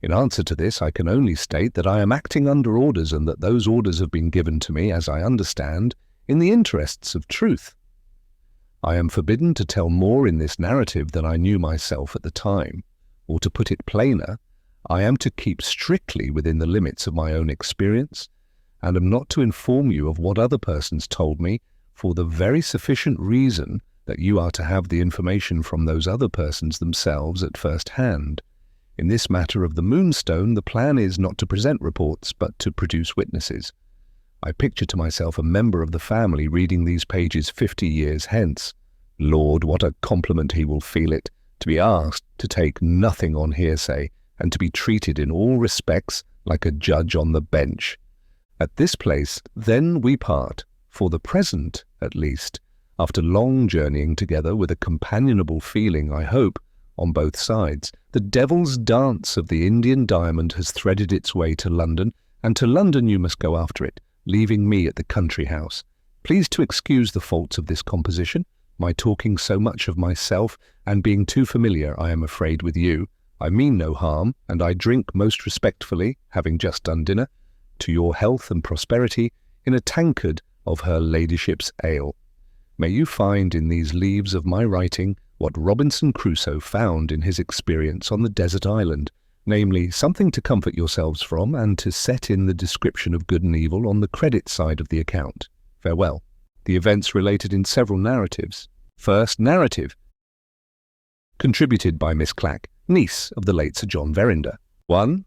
In answer to this, I can only state that I am acting under orders and that those orders have been given to me, as I understand, in the interests of truth. I am forbidden to tell more in this narrative than I knew myself at the time, or to put it plainer, I am to keep strictly within the limits of my own experience, and am not to inform you of what other persons told me for the very sufficient reason that you are to have the information from those other persons themselves at first hand. In this matter of the Moonstone, the plan is not to present reports, but to produce witnesses. I picture to myself a member of the family reading these pages 50 years hence. Lord, what a compliment he will feel it, to be asked to take nothing on hearsay, and to be treated in all respects like a judge on the bench. At this place, then, we part, for the present, at least, after long journeying together with a companionable feeling, I hope, on both sides. The devil's dance of the Indian diamond has threaded its way to London, and to London you must go after it, leaving me at the country house. Please to excuse the faults of this composition, my talking so much of myself, and being too familiar, I am afraid, with you. I mean no harm, and I drink most respectfully, having just done dinner, to your health and prosperity in a tankard of her ladyship's ale. May you find in these leaves of my writing what Robinson Crusoe found in his experience on the desert island, namely, something to comfort yourselves from and to set in the description of good and evil on the credit side of the account. Farewell. The events related in several narratives. First narrative. Contributed by Miss Clack, niece of the late Sir John Verinder. 1.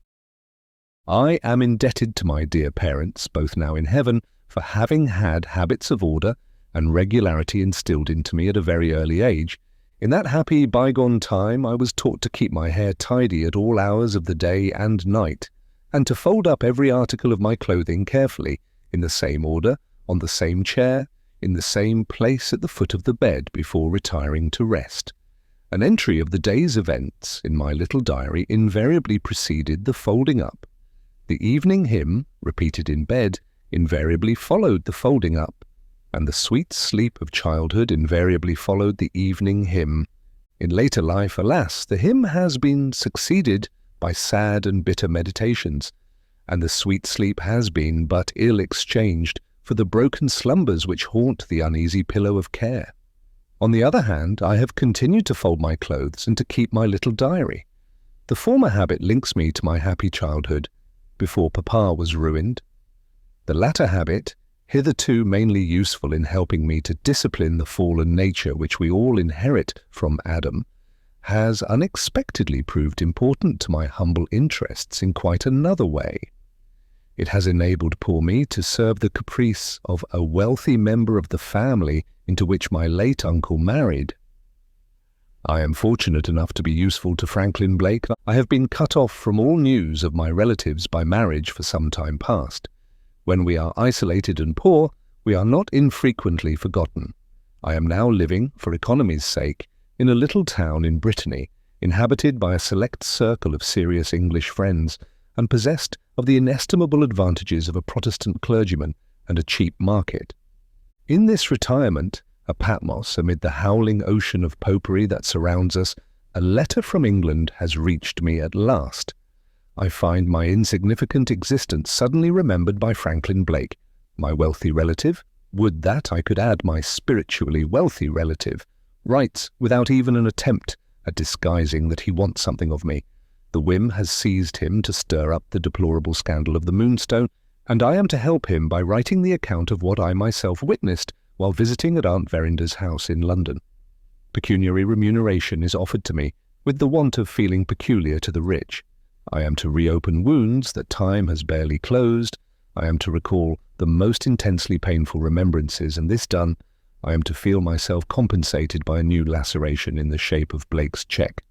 I am indebted to my dear parents, both now in heaven, for having had habits of order and regularity instilled into me at a very early age. In that happy bygone time I was taught to keep my hair tidy at all hours of the day and night, and to fold up every article of my clothing carefully, in the same order, on the same chair, in the same place at the foot of the bed before retiring to rest. An entry of the day's events in my little diary invariably preceded the folding up. The evening hymn, repeated in bed, invariably followed the folding up, and the sweet sleep of childhood invariably followed the evening hymn. In later life, alas, the hymn has been succeeded by sad and bitter meditations, and the sweet sleep has been but ill exchanged for the broken slumbers which haunt the uneasy pillow of care. On the other hand, I have continued to fold my clothes and to keep my little diary. The former habit links me to my happy childhood, before Papa was ruined. The latter habit, hitherto mainly useful in helping me to discipline the fallen nature which we all inherit from Adam, has unexpectedly proved important to my humble interests in quite another way. It has enabled poor me to serve the caprice of a wealthy member of the family into which my late uncle married. I am fortunate enough to be useful to Franklin Blake. I have been cut off from all news of my relatives by marriage for some time past. When we are isolated and poor, we are not infrequently forgotten. I am now living, for economy's sake, in a little town in Brittany, inhabited by a select circle of serious English friends, and possessed of the inestimable advantages of a Protestant clergyman and a cheap market. In this retirement, a Patmos amid the howling ocean of popery that surrounds us, a letter from England has reached me at last. I find my insignificant existence suddenly remembered by Franklin Blake, my wealthy relative, Would that I could add my spiritually wealthy relative, writes without even an attempt at disguising that he wants something of me. The whim has seized him to stir up the deplorable scandal of the Moonstone, and I am to help him by writing the account of what I myself witnessed while visiting at Aunt Verinder's house in London. Pecuniary remuneration is offered to me, with the want of feeling peculiar to the rich. I am to reopen wounds that time has barely closed. I am to recall the most intensely painful remembrances, and this done, I am to feel myself compensated by a new laceration in the shape of Blake's cheque.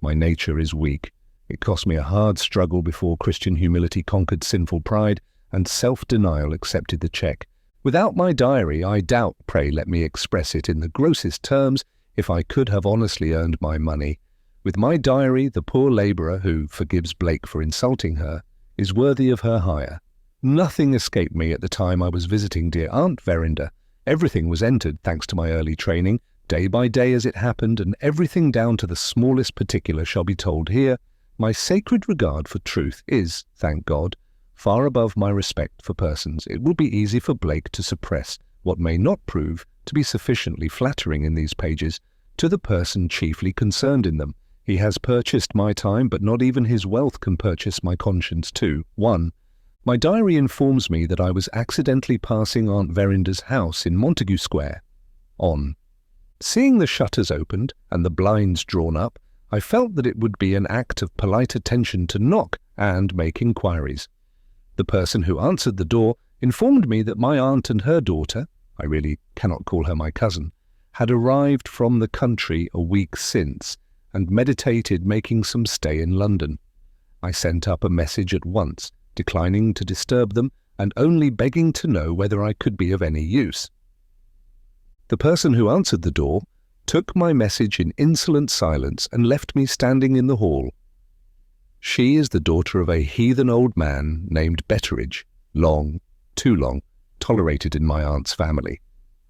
My nature is weak. It cost me a hard struggle before Christian humility conquered sinful pride, and self-denial accepted the cheque. Without my diary, I doubt, pray let me express it in the grossest terms, if I could have honestly earned my money. With my diary, the poor labourer who forgives Blake for insulting her is worthy of her hire. Nothing escaped me at the time I was visiting dear Aunt Verinder. Everything was entered, thanks to my early training, day by day as it happened, and everything down to the smallest particular shall be told here. My sacred regard for truth is, thank God, far above my respect for persons. It will be easy for Blake to suppress what may not prove to be sufficiently flattering in these pages to the person chiefly concerned in them. He has purchased my time, but not even his wealth can purchase my conscience too. 1. My diary informs me that I was accidentally passing Aunt Verinder's house in Montague Square. On seeing the shutters opened and the blinds drawn up, I felt that it would be an act of polite attention to knock and make inquiries. The person who answered the door informed me that my aunt and her daughter, I really cannot call her my cousin, had arrived from the country a week since and meditated making some stay in London. I sent up a message at once, declining to disturb them and only begging to know whether I could be of any use. The person who answered the door took my message in insolent silence and left me standing in the hall. She is the daughter of a heathen old man named Betteridge, long, too long, tolerated in my aunt's family.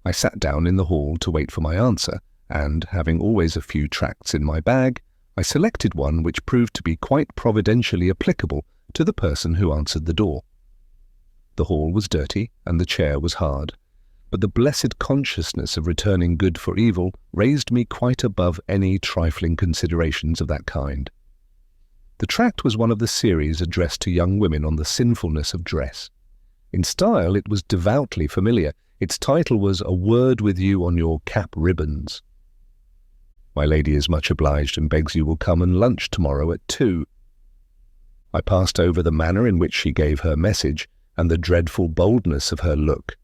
I sat down in the hall to wait for my answer, and, having always a few tracts in my bag, I selected one which proved to be quite providentially applicable to the person who answered the door. The hall was dirty, and the chair was hard, but the blessed consciousness of returning good for evil raised me quite above any trifling considerations of that kind. The tract was one of the series addressed to young women on the sinfulness of dress. In style it was devoutly familiar. Its title was A Word with You on Your Cap Ribbons. My lady is much obliged and begs you will come and lunch tomorrow at 2. I passed over the manner in which she gave her message and the dreadful boldness of her look.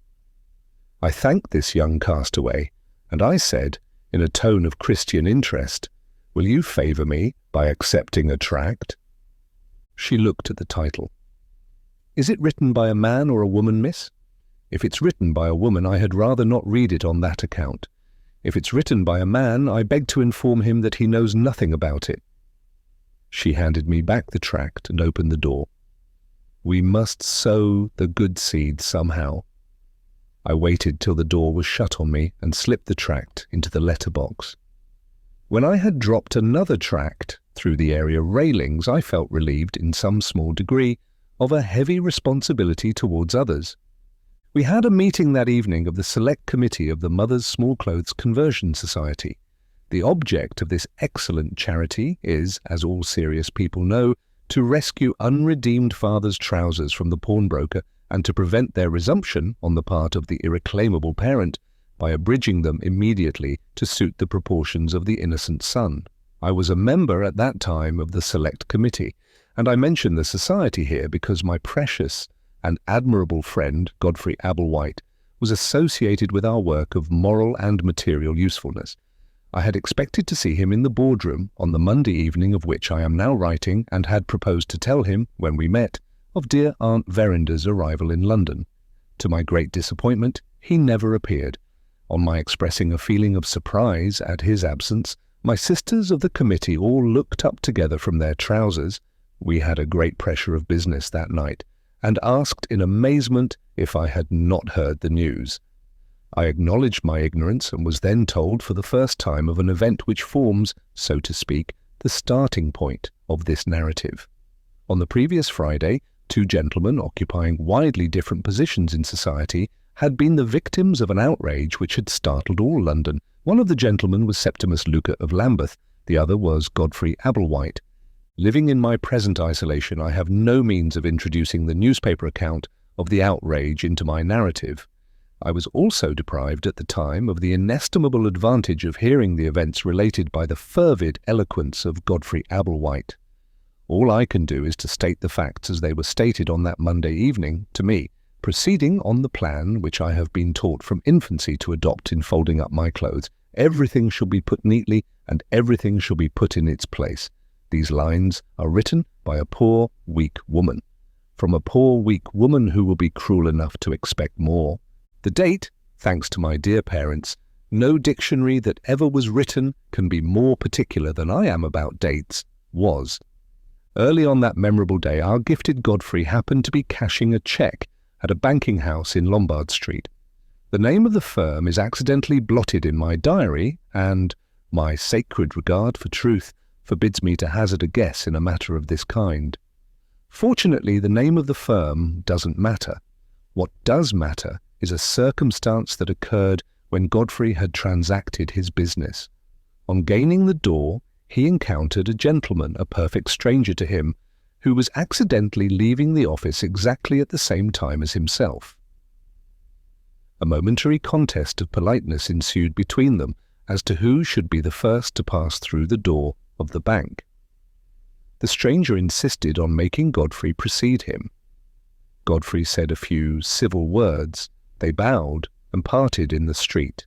I thanked this young castaway, and I said, in a tone of Christian interest, "Will you favour me by accepting a tract?" She looked at the title. "Is it written by a man or a woman, miss? If it's written by a woman, I had rather not read it on that account. If it's written by a man, I beg to inform him that he knows nothing about it." She handed me back the tract and opened the door. We must sow the good seed somehow. I waited till the door was shut on me and slipped the tract into the letter-box. When I had dropped another tract through the area railings, I felt relieved in some small degree of a heavy responsibility towards others. We had a meeting that evening of the Select Committee of the Mothers' Small Clothes Conversion Society. The object of this excellent charity is, as all serious people know, to rescue unredeemed fathers' trousers from the pawnbroker and to prevent their resumption on the part of the irreclaimable parent by abridging them immediately to suit the proportions of the innocent son. I was a member at that time of the Select Committee, and I mention the society here because my precious and admirable friend, Godfrey Applewhite, was associated with our work of moral and material usefulness. I had expected to see him in the boardroom on the Monday evening of which I am now writing, and had proposed to tell him, when we met, of dear Aunt Verinder's arrival in London. To my great disappointment, he never appeared. On my expressing a feeling of surprise at his absence, my sisters of the committee all looked up together from their trousers — we had a great pressure of business that night — and asked in amazement if I had not heard the news. I acknowledged my ignorance and was then told for the first time of an event which forms, so to speak, the starting point of this narrative. On the previous Friday, 2 gentlemen occupying widely different positions in society had been the victims of an outrage which had startled all London. One of the gentlemen was Septimus Luca of Lambeth, the other was Godfrey Ablewhite. Living in my present isolation, I have no means of introducing the newspaper account of the outrage into my narrative. I was also deprived at the time of the inestimable advantage of hearing the events related by the fervid eloquence of Godfrey Ablewhite. All I can do is to state the facts as they were stated on that Monday evening to me, proceeding on the plan which I have been taught from infancy to adopt in folding up my clothes. Everything shall be put neatly, and everything shall be put in its place. These lines are written by a poor, weak woman. From a poor, weak woman who will be cruel enough to expect more. The date, thanks to my dear parents, no dictionary that ever was written can be more particular than I am about dates, was. Early on that memorable day, our gifted Godfrey happened to be cashing a cheque at a banking house in Lombard Street. The name of the firm is accidentally blotted in my diary, and my sacred regard for truth forbids me to hazard a guess in a matter of this kind. Fortunately, the name of the firm doesn't matter. What does matter is a circumstance that occurred when Godfrey had transacted his business. On gaining the door, he encountered a gentleman, a perfect stranger to him, who was accidentally leaving the office exactly at the same time as himself. A momentary contest of politeness ensued between them as to who should be the first to pass through the door of the bank. The stranger insisted on making Godfrey precede him. Godfrey said a few civil words. They bowed and parted in the street.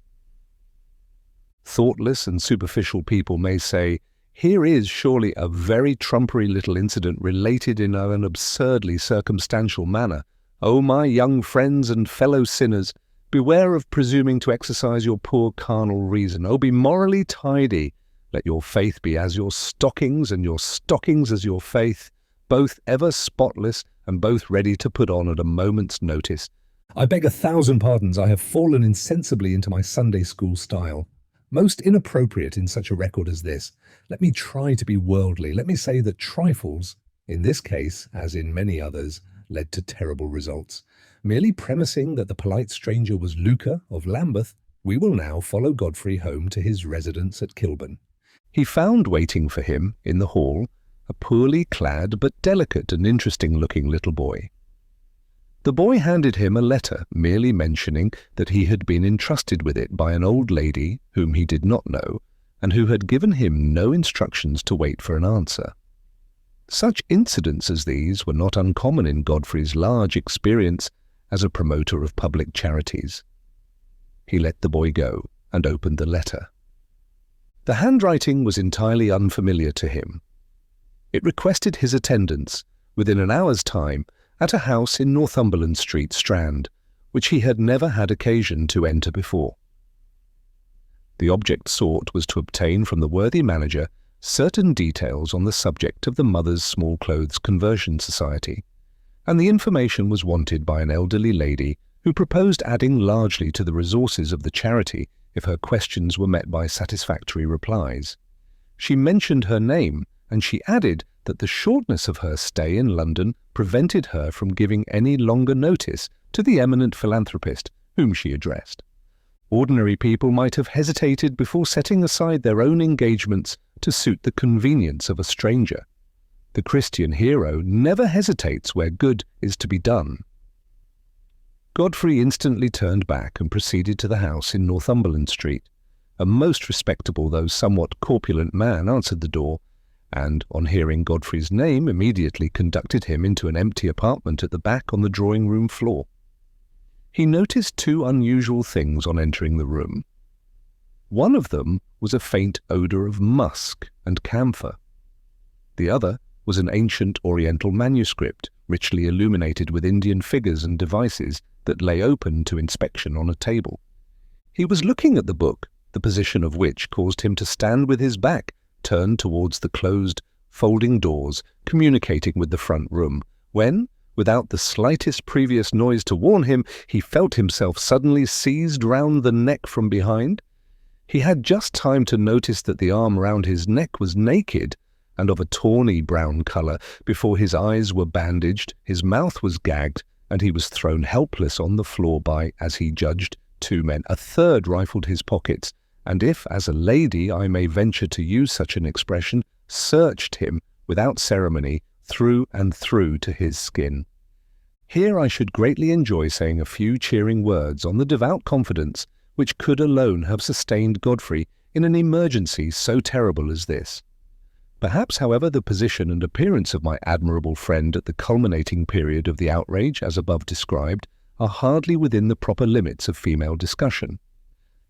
Thoughtless and superficial people may say, here is surely a very trumpery little incident related in an absurdly circumstantial manner. O my young friends and fellow sinners, beware of presuming to exercise your poor carnal reason. O be morally tidy. Let your faith be as your stockings, and your stockings as your faith, both ever spotless and both ready to put on at a moment's notice. I beg 1,000 pardons, I have fallen insensibly into my Sunday school style. Most inappropriate in such a record as this. Let me try to be worldly. Let me say that trifles, in this case, as in many others, led to terrible results. Merely premising that the polite stranger was Luca of Lambeth, we will now follow Godfrey home to his residence at Kilburn. He found waiting for him in the hall a poorly clad but delicate and interesting-looking little boy. The boy handed him a letter, merely mentioning that he had been entrusted with it by an old lady whom he did not know, and who had given him no instructions to wait for an answer. Such incidents as these were not uncommon in Godfrey's large experience as a promoter of public charities. He let the boy go and opened the letter. The handwriting was entirely unfamiliar to him. It requested his attendance within an hour's time at a house in Northumberland Street, Strand, which he had never had occasion to enter before. The object sought was to obtain from the worthy manager certain details on the subject of the Mothers' Small Clothes Conversion Society, and the information was wanted by an elderly lady who proposed adding largely to the resources of the charity if her questions were met by satisfactory replies. She mentioned her name, and she added that the shortness of her stay in London prevented her from giving any longer notice to the eminent philanthropist whom she addressed. Ordinary people might have hesitated before setting aside their own engagements to suit the convenience of a stranger. The Christian hero never hesitates where good is to be done. Godfrey instantly turned back and proceeded to the house in Northumberland Street. A most respectable though somewhat corpulent man answered the door, and, on hearing Godfrey's name, immediately conducted him into an empty apartment at the back on the drawing-room floor. He noticed two unusual things on entering the room. One of them was a faint odour of musk and camphor. The other was an ancient Oriental manuscript, richly illuminated with Indian figures and devices, that lay open to inspection on a table. He was looking at the book, the position of which caused him to stand with his back turned towards the closed, folding doors communicating with the front room, when, without the slightest previous noise to warn him, he felt himself suddenly seized round the neck from behind. He had just time to notice that the arm round his neck was naked and of a tawny brown colour before his eyes were bandaged, his mouth was gagged, and he was thrown helpless on the floor by, as he judged, 2 men. A third rifled his pockets, and if, as a lady, I may venture to use such an expression, searched him without ceremony through and through to his skin. Here I should greatly enjoy saying a few cheering words on the devout confidence which could alone have sustained Godfrey in an emergency so terrible as this. Perhaps, however, the position and appearance of my admirable friend at the culminating period of the outrage, as above described, are hardly within the proper limits of female discussion.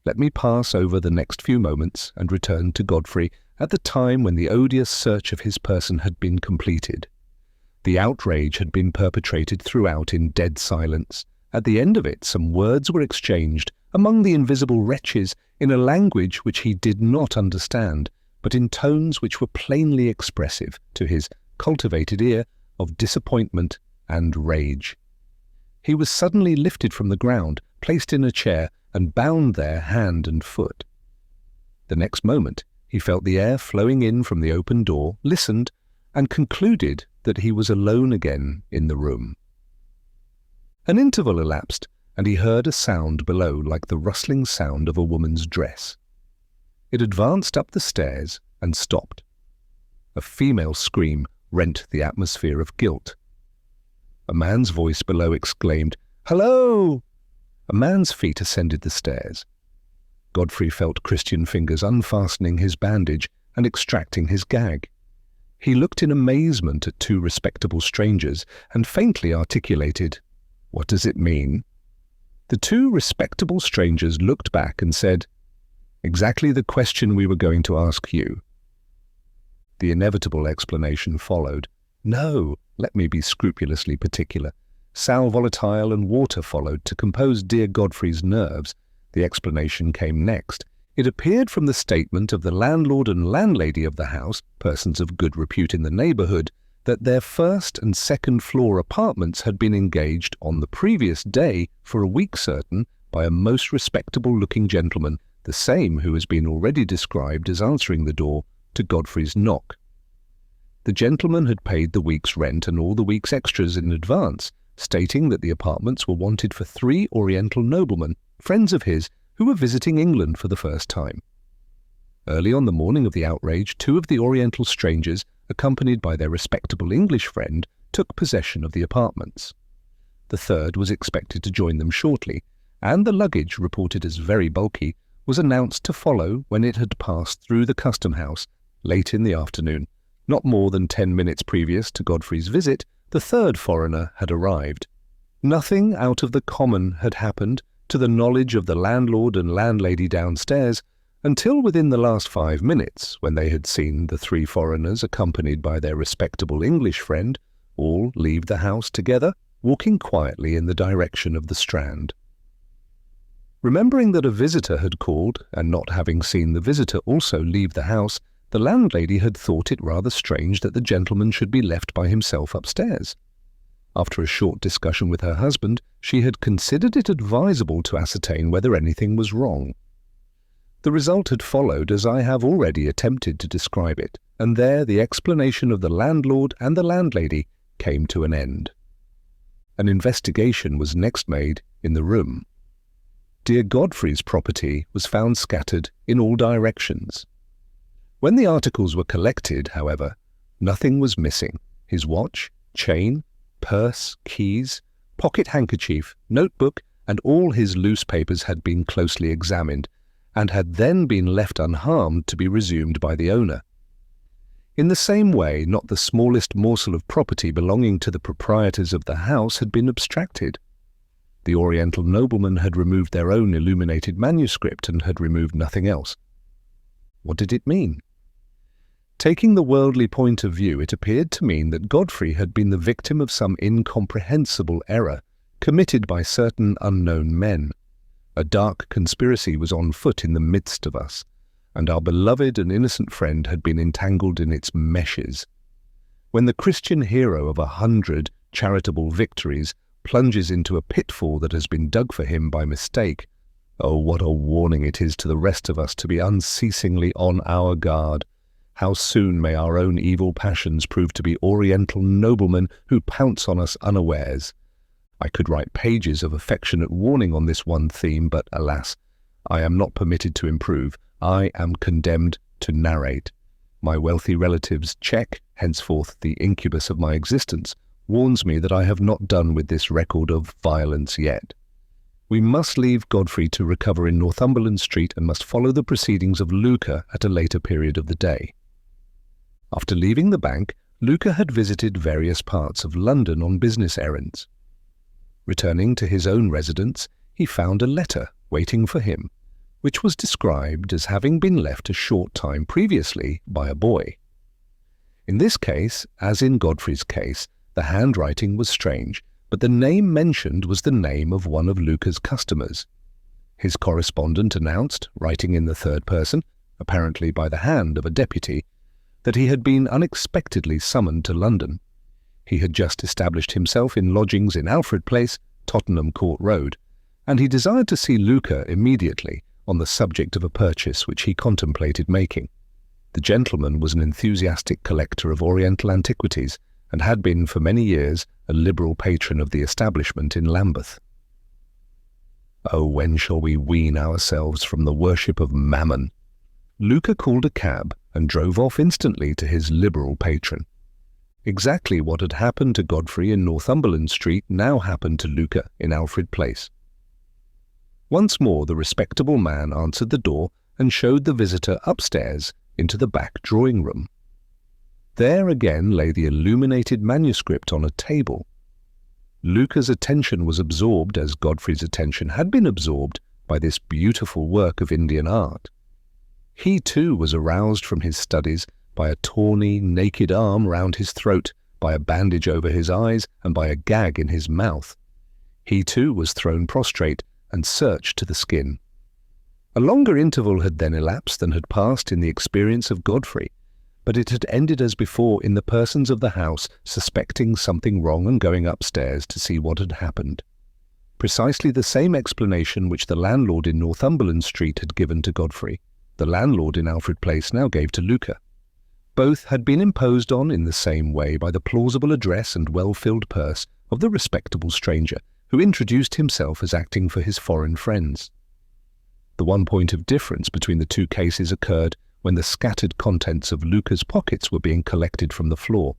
Let me pass over the next few moments and return to Godfrey at the time when the odious search of his person had been completed. The outrage had been perpetrated throughout in dead silence. At the end of it, some words were exchanged among the invisible wretches in a language which he did not understand, but in tones which were plainly expressive, to his cultivated ear, of disappointment and rage. He was suddenly lifted from the ground, placed in a chair, and bound there hand and foot. The next moment he felt the air flowing in from the open door, listened, and concluded that he was alone again in the room. An interval elapsed, and he heard a sound below like the rustling sound of a woman's dress. It advanced up the stairs and stopped. A female scream rent the atmosphere of guilt. A man's voice below exclaimed, "Hello!" A man's feet ascended the stairs. Godfrey felt Christian fingers unfastening his bandage and extracting his gag. He looked in amazement at 2 respectable strangers and faintly articulated, "What does it mean?" The 2 respectable strangers looked back and said, "Exactly the question we were going to ask you." The inevitable explanation followed. No, let me be scrupulously particular. Sal volatile and water followed to compose dear Godfrey's nerves. The explanation came next. It appeared from the statement of the landlord and landlady of the house, persons of good repute in the neighbourhood, that their 1st and 2nd floor apartments had been engaged on the previous day for a week certain by a most respectable-looking gentleman, the same who has been already described as answering the door to Godfrey's knock. The gentleman had paid the week's rent and all the week's extras in advance, stating that the apartments were wanted for 3 Oriental noblemen, friends of his, who were visiting England for the first time. Early on the morning of the outrage, 2 of the Oriental strangers, accompanied by their respectable English friend, took possession of the apartments. The 3rd was expected to join them shortly, and the luggage, reported as very bulky, was announced to follow when it had passed through the custom house late in the afternoon. Not more than 10 minutes previous to Godfrey's visit, the 3rd foreigner had arrived. Nothing out of the common had happened to the knowledge of the landlord and landlady downstairs until within the last 5 minutes, when they had seen the 3 foreigners accompanied by their respectable English friend all leave the house together, walking quietly in the direction of the Strand. Remembering that a visitor had called, and not having seen the visitor also leave the house, the landlady had thought it rather strange that the gentleman should be left by himself upstairs. After a short discussion with her husband, she had considered it advisable to ascertain whether anything was wrong. The result had followed as I have already attempted to describe it, and there the explanation of the landlord and the landlady came to an end. An investigation was next made in the room. Dear Godfrey's property was found scattered in all directions. When the articles were collected, however, nothing was missing. His watch, chain, purse, keys, pocket handkerchief, notebook, and all his loose papers had been closely examined, and had then been left unharmed to be resumed by the owner. In the same way, not the smallest morsel of property belonging to the proprietors of the house had been abstracted. The Oriental noblemen had removed their own illuminated manuscript and had removed nothing else. What did it mean? Taking the worldly point of view, it appeared to mean that Godfrey had been the victim of some incomprehensible error committed by certain unknown men. A dark conspiracy was on foot in the midst of us, and our beloved and innocent friend had been entangled in its meshes. When the Christian hero of 100 charitable victories plunges into a pitfall that has been dug for him by mistake, oh, what a warning it is to the rest of us to be unceasingly on our guard. How soon may our own evil passions prove to be Oriental noblemen who pounce on us unawares. I could write pages of affectionate warning on this one theme, but alas, I am not permitted to improve. I am condemned to narrate. My wealthy relative's check, henceforth the incubus of my existence, warns me that I have not done with this record of violence yet. We must leave Godfrey to recover in Northumberland Street and must follow the proceedings of Luca at a later period of the day. After leaving the bank, Luca had visited various parts of London on business errands. Returning to his own residence, he found a letter waiting for him, which was described as having been left a short time previously by a boy. In this case, as in Godfrey's case, the handwriting was strange, but the name mentioned was the name of one of Luca's customers. His correspondent announced, writing in the third person, apparently by the hand of a deputy, that he had been unexpectedly summoned to London. He had just established himself in lodgings in Alfred Place, Tottenham Court Road, and he desired to see Luca immediately on the subject of a purchase which he contemplated making. The gentleman was an enthusiastic collector of Oriental antiquities, and had been for many years a liberal patron of the establishment in Lambeth. Oh, when shall we wean ourselves from the worship of Mammon? Luca called a cab and drove off instantly to his liberal patron. Exactly what had happened to Godfrey in Northumberland Street now happened to Luca in Alfred Place. Once more the respectable man answered the door and showed the visitor upstairs into the back drawing-room. There again lay the illuminated manuscript on a table. Luca's attention was absorbed, as Godfrey's attention had been absorbed, by this beautiful work of Indian art. He too was aroused from his studies by a tawny, naked arm round his throat, by a bandage over his eyes, and by a gag in his mouth. He too was thrown prostrate and searched to the skin. A longer interval had then elapsed than had passed in the experience of Godfrey, but it had ended as before in the persons of the house suspecting something wrong and going upstairs to see what had happened. Precisely the same explanation which the landlord in Northumberland Street had given to Godfrey, the landlord in Alfred Place now gave to Luca. Both had been imposed on in the same way by the plausible address and well-filled purse of the respectable stranger, who introduced himself as acting for his foreign friends. The one point of difference between the two cases occurred when the scattered contents of Luca's pockets were being collected from the floor.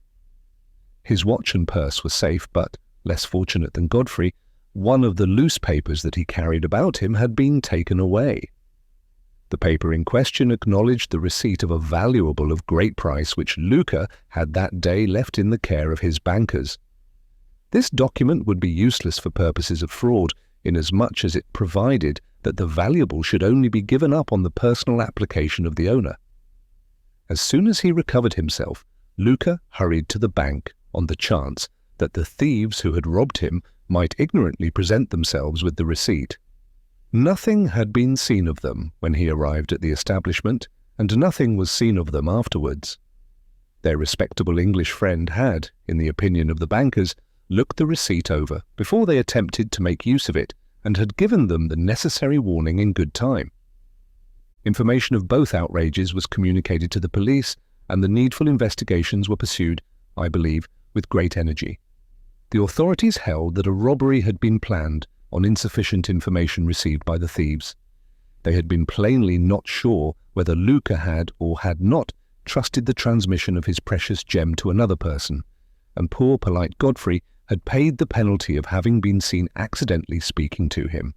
His watch and purse were safe, but, less fortunate than Godfrey, one of the loose papers that he carried about him had been taken away. The paper in question acknowledged the receipt of a valuable of great price which Luca had that day left in the care of his bankers. This document would be useless for purposes of fraud, inasmuch as it provided that the valuable should only be given up on the personal application of the owner. As soon as he recovered himself, Luca hurried to the bank on the chance that the thieves who had robbed him might ignorantly present themselves with the receipt. Nothing had been seen of them when he arrived at the establishment, and nothing was seen of them afterwards. Their respectable English friend had, in the opinion of the bankers, looked the receipt over before they attempted to make use of it, and had given them the necessary warning in good time. Information of both outrages was communicated to the police, and the needful investigations were pursued, I believe, with great energy. The authorities held that a robbery had been planned on insufficient information received by the thieves. They had been plainly not sure whether Luca had or had not trusted the transmission of his precious gem to another person, and poor polite Godfrey had paid the penalty of having been seen accidentally speaking to him.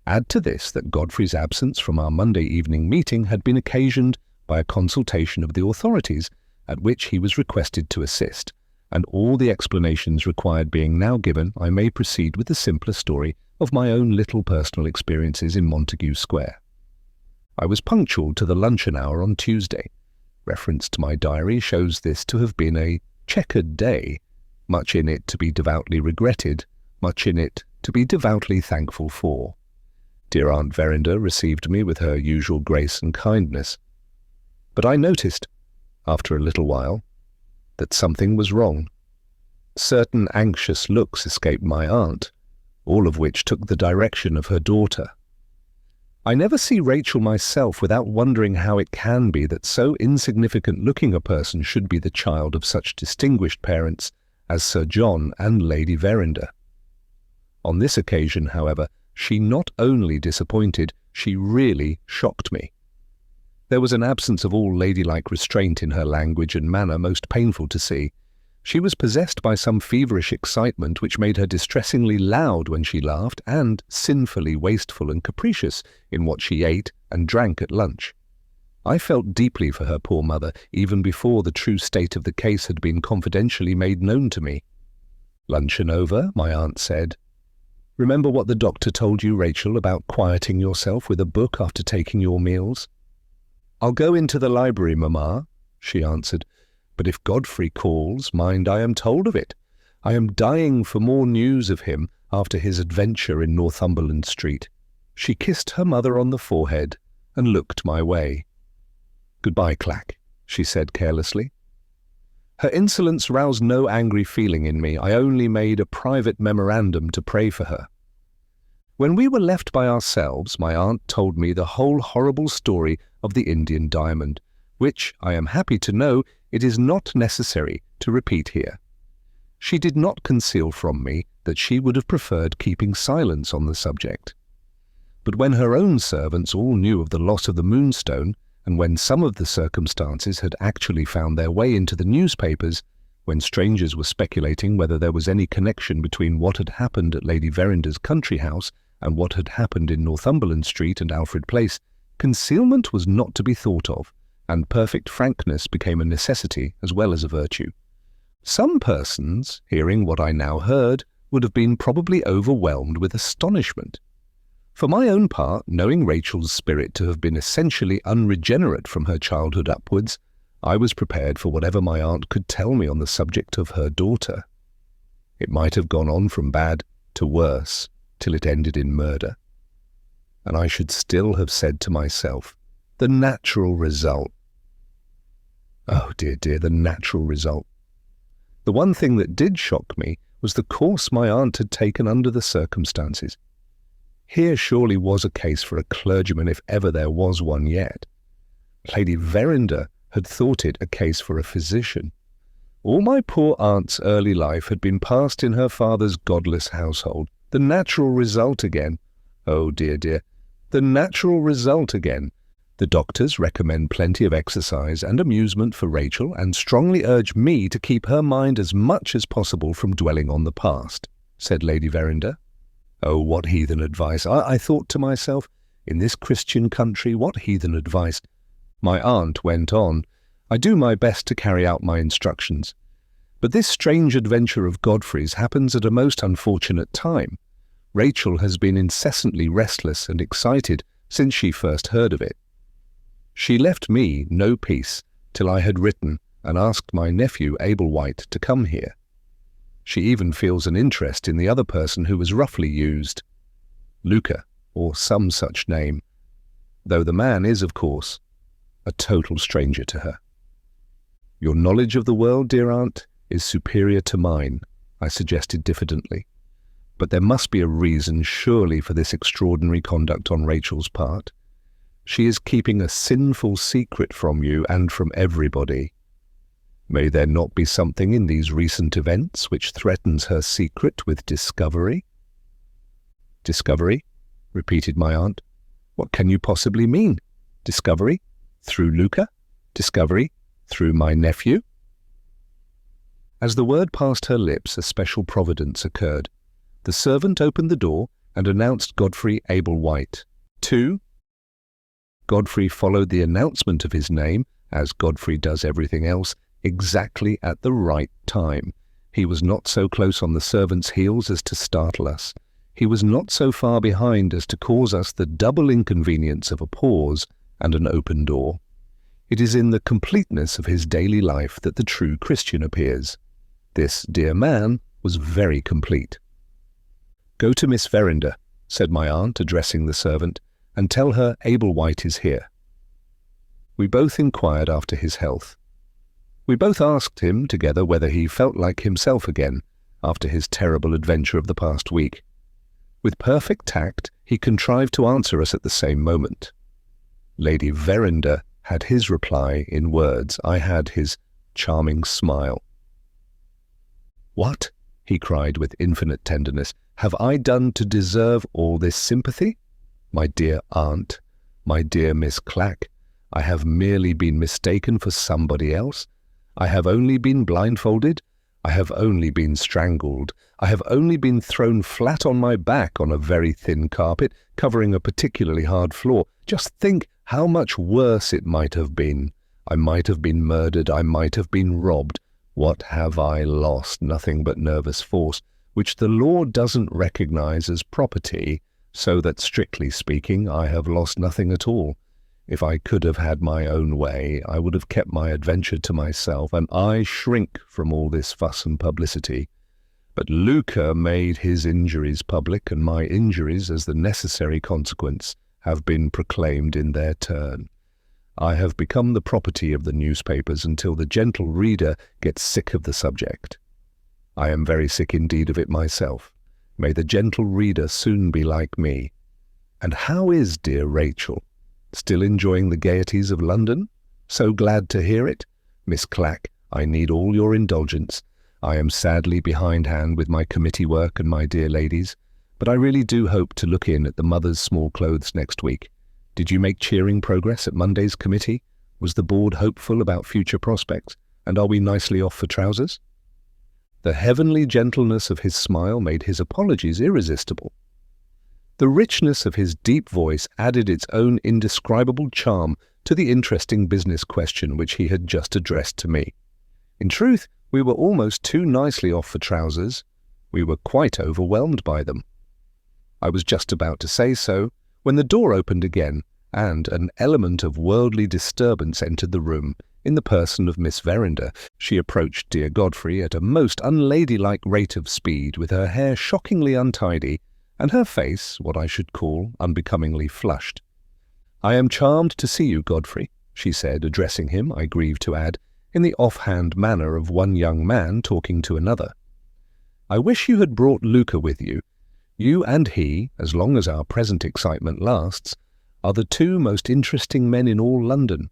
Add to this that Godfrey's absence from our Monday evening meeting had been occasioned by a consultation of the authorities, at which he was requested to assist, and all the explanations required being now given, I may proceed with the simpler story of my own little personal experiences in Montague Square. I was punctual to the luncheon hour on Tuesday. Reference to my diary shows this to have been a checkered day, much in it to be devoutly regretted, much in it to be devoutly thankful for. Dear Aunt Verinder received me with her usual grace and kindness. But I noticed, after a little while, that something was wrong. Certain anxious looks escaped my aunt, all of which took the direction of her daughter. I never see Rachel myself without wondering how it can be that so insignificant-looking a person should be the child of such distinguished parents as Sir John and Lady Verinder. On this occasion, however, she not only disappointed, she really shocked me. There was an absence of all ladylike restraint in her language and manner most painful to see. She was possessed by some feverish excitement which made her distressingly loud when she laughed and sinfully wasteful and capricious in what she ate and drank at lunch. I felt deeply for her poor mother even before the true state of the case had been confidentially made known to me. Luncheon over, my aunt said, "Remember what the doctor told you, Rachel, about quieting yourself with a book after taking your meals?" "I'll go into the library, Mamma," she answered. "But if Godfrey calls, mind I am told of it. I am dying for more news of him after his adventure in Northumberland Street." She kissed her mother on the forehead and looked my way. "Goodbye, Clack," she said carelessly. Her insolence roused no angry feeling in me. I only made a private memorandum to pray for her. When we were left by ourselves, my aunt told me the whole horrible story of the Indian diamond, which, I am happy to know, it is not necessary to repeat here. She did not conceal from me that she would have preferred keeping silence on the subject. But when her own servants all knew of the loss of the Moonstone, and when some of the circumstances had actually found their way into the newspapers, when strangers were speculating whether there was any connection between what had happened at Lady Verinder's country house and what had happened in Northumberland Street and Alfred Place, concealment was not to be thought of, and perfect frankness became a necessity as well as a virtue. Some persons, hearing what I now heard, would have been probably overwhelmed with astonishment. For my own part, knowing Rachel's spirit to have been essentially unregenerate from her childhood upwards, I was prepared for whatever my aunt could tell me on the subject of her daughter. It might have gone on from bad to worse till it ended in murder. And I should still have said to myself, the natural result. Oh dear, dear, the natural result. The one thing that did shock me was the course my aunt had taken under the circumstances. Here surely was a case for a clergyman if ever there was one yet. Lady Verinder had thought it a case for a physician. All my poor aunt's early life had been passed in her father's godless household. The natural result again. Oh dear, dear, the natural result again. The doctors recommend plenty of exercise and amusement for Rachel and strongly urge me to keep her mind as much as possible from dwelling on the past, said Lady Verinder. Oh, what heathen advice! I thought to myself, in this Christian country, what heathen advice! My aunt went on, I do my best to carry out my instructions. But this strange adventure of Godfrey's happens at a most unfortunate time. Rachel has been incessantly restless and excited since she first heard of it. She left me no peace till I had written and asked my nephew Ablewhite to come here. She even feels an interest in the other person who was roughly used, Luca, or some such name, though the man is, of course, a total stranger to her. Your knowledge of the world, dear aunt, is superior to mine, I suggested diffidently. But there must be a reason, surely, for this extraordinary conduct on Rachel's part. She is keeping a sinful secret from you and from everybody. May there not be something in these recent events which threatens her secret with discovery? Discovery? Repeated my aunt. What can you possibly mean? Discovery? Through Luca? Discovery? Through my nephew? As the word passed her lips, a special providence occurred. The servant opened the door and announced Godfrey Ablewhite. 2. Godfrey followed the announcement of his name, as Godfrey does everything else, exactly at the right time. He was not so close on the servant's heels as to startle us. He was not so far behind as to cause us the double inconvenience of a pause and an open door. It is in the completeness of his daily life that the true Christian appears. This dear man was very complete. Go to Miss Verinder, said my aunt, addressing the servant, and tell her Ablewhite is here. We both inquired after his health. We both asked him together whether he felt like himself again after his terrible adventure of the past week. With perfect tact, he contrived to answer us at the same moment. Lady Verinder had his reply in words. I had his charming smile. What? He cried with infinite tenderness. Have I done to deserve all this sympathy? My dear aunt, my dear Miss Clack, I have merely been mistaken for somebody else. I have only been blindfolded. I have only been strangled. I have only been thrown flat on my back on a very thin carpet, covering a particularly hard floor. Just think how much worse it might have been. I might have been murdered. I might have been robbed. What have I lost? Nothing but nervous force, which the law doesn't recognize as property, so that, strictly speaking, I have lost nothing at all. If I could have had my own way, I would have kept my adventure to myself, and I shrink from all this fuss and publicity. But Luca made his injuries public, and my injuries, as the necessary consequence, have been proclaimed in their turn. I have become the property of the newspapers until the gentle reader gets sick of the subject. I am very sick indeed of it myself. May the gentle reader soon be like me. And how is dear Rachel? Still enjoying the gaieties of London? So glad to hear it. Miss Clack, I need all your indulgence. I am sadly behindhand with my committee work and my dear ladies, but I really do hope to look in at the mother's small clothes next week. Did you make cheering progress at Monday's committee? Was the board hopeful about future prospects? And are we nicely off for trousers? The heavenly gentleness of his smile made his apologies irresistible. The richness of his deep voice added its own indescribable charm to the interesting business question which he had just addressed to me. In truth, we were almost too nicely off for trousers. We were quite overwhelmed by them. I was just about to say so, when the door opened again, and an element of worldly disturbance entered the room, in the person of Miss Verinder. She approached dear Godfrey at a most unladylike rate of speed, with her hair shockingly untidy, and her face, what I should call, unbecomingly flushed. "I am charmed to see you, Godfrey," she said, addressing him, I grieve to add, in the off-hand manner of one young man talking to another. "I wish you had brought Luca with you. You and he, as long as our present excitement lasts, are the two most interesting men in all London.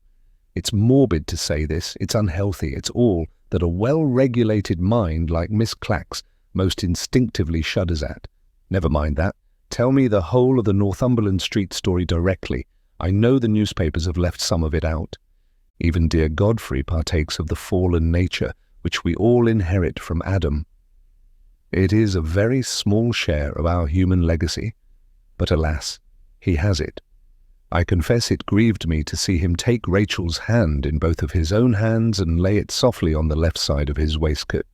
It's morbid to say this, it's unhealthy, it's all that a well-regulated mind like Miss Clack's most instinctively shudders at. Never mind that. Tell me the whole of the Northumberland Street story directly. I know the newspapers have left some of it out. Even dear Godfrey partakes of the fallen nature which we all inherit from Adam. It is a very small share of our human legacy, but alas, he has it. I confess it grieved me to see him take Rachel's hand in both of his own hands and lay it softly on the left side of his waistcoat.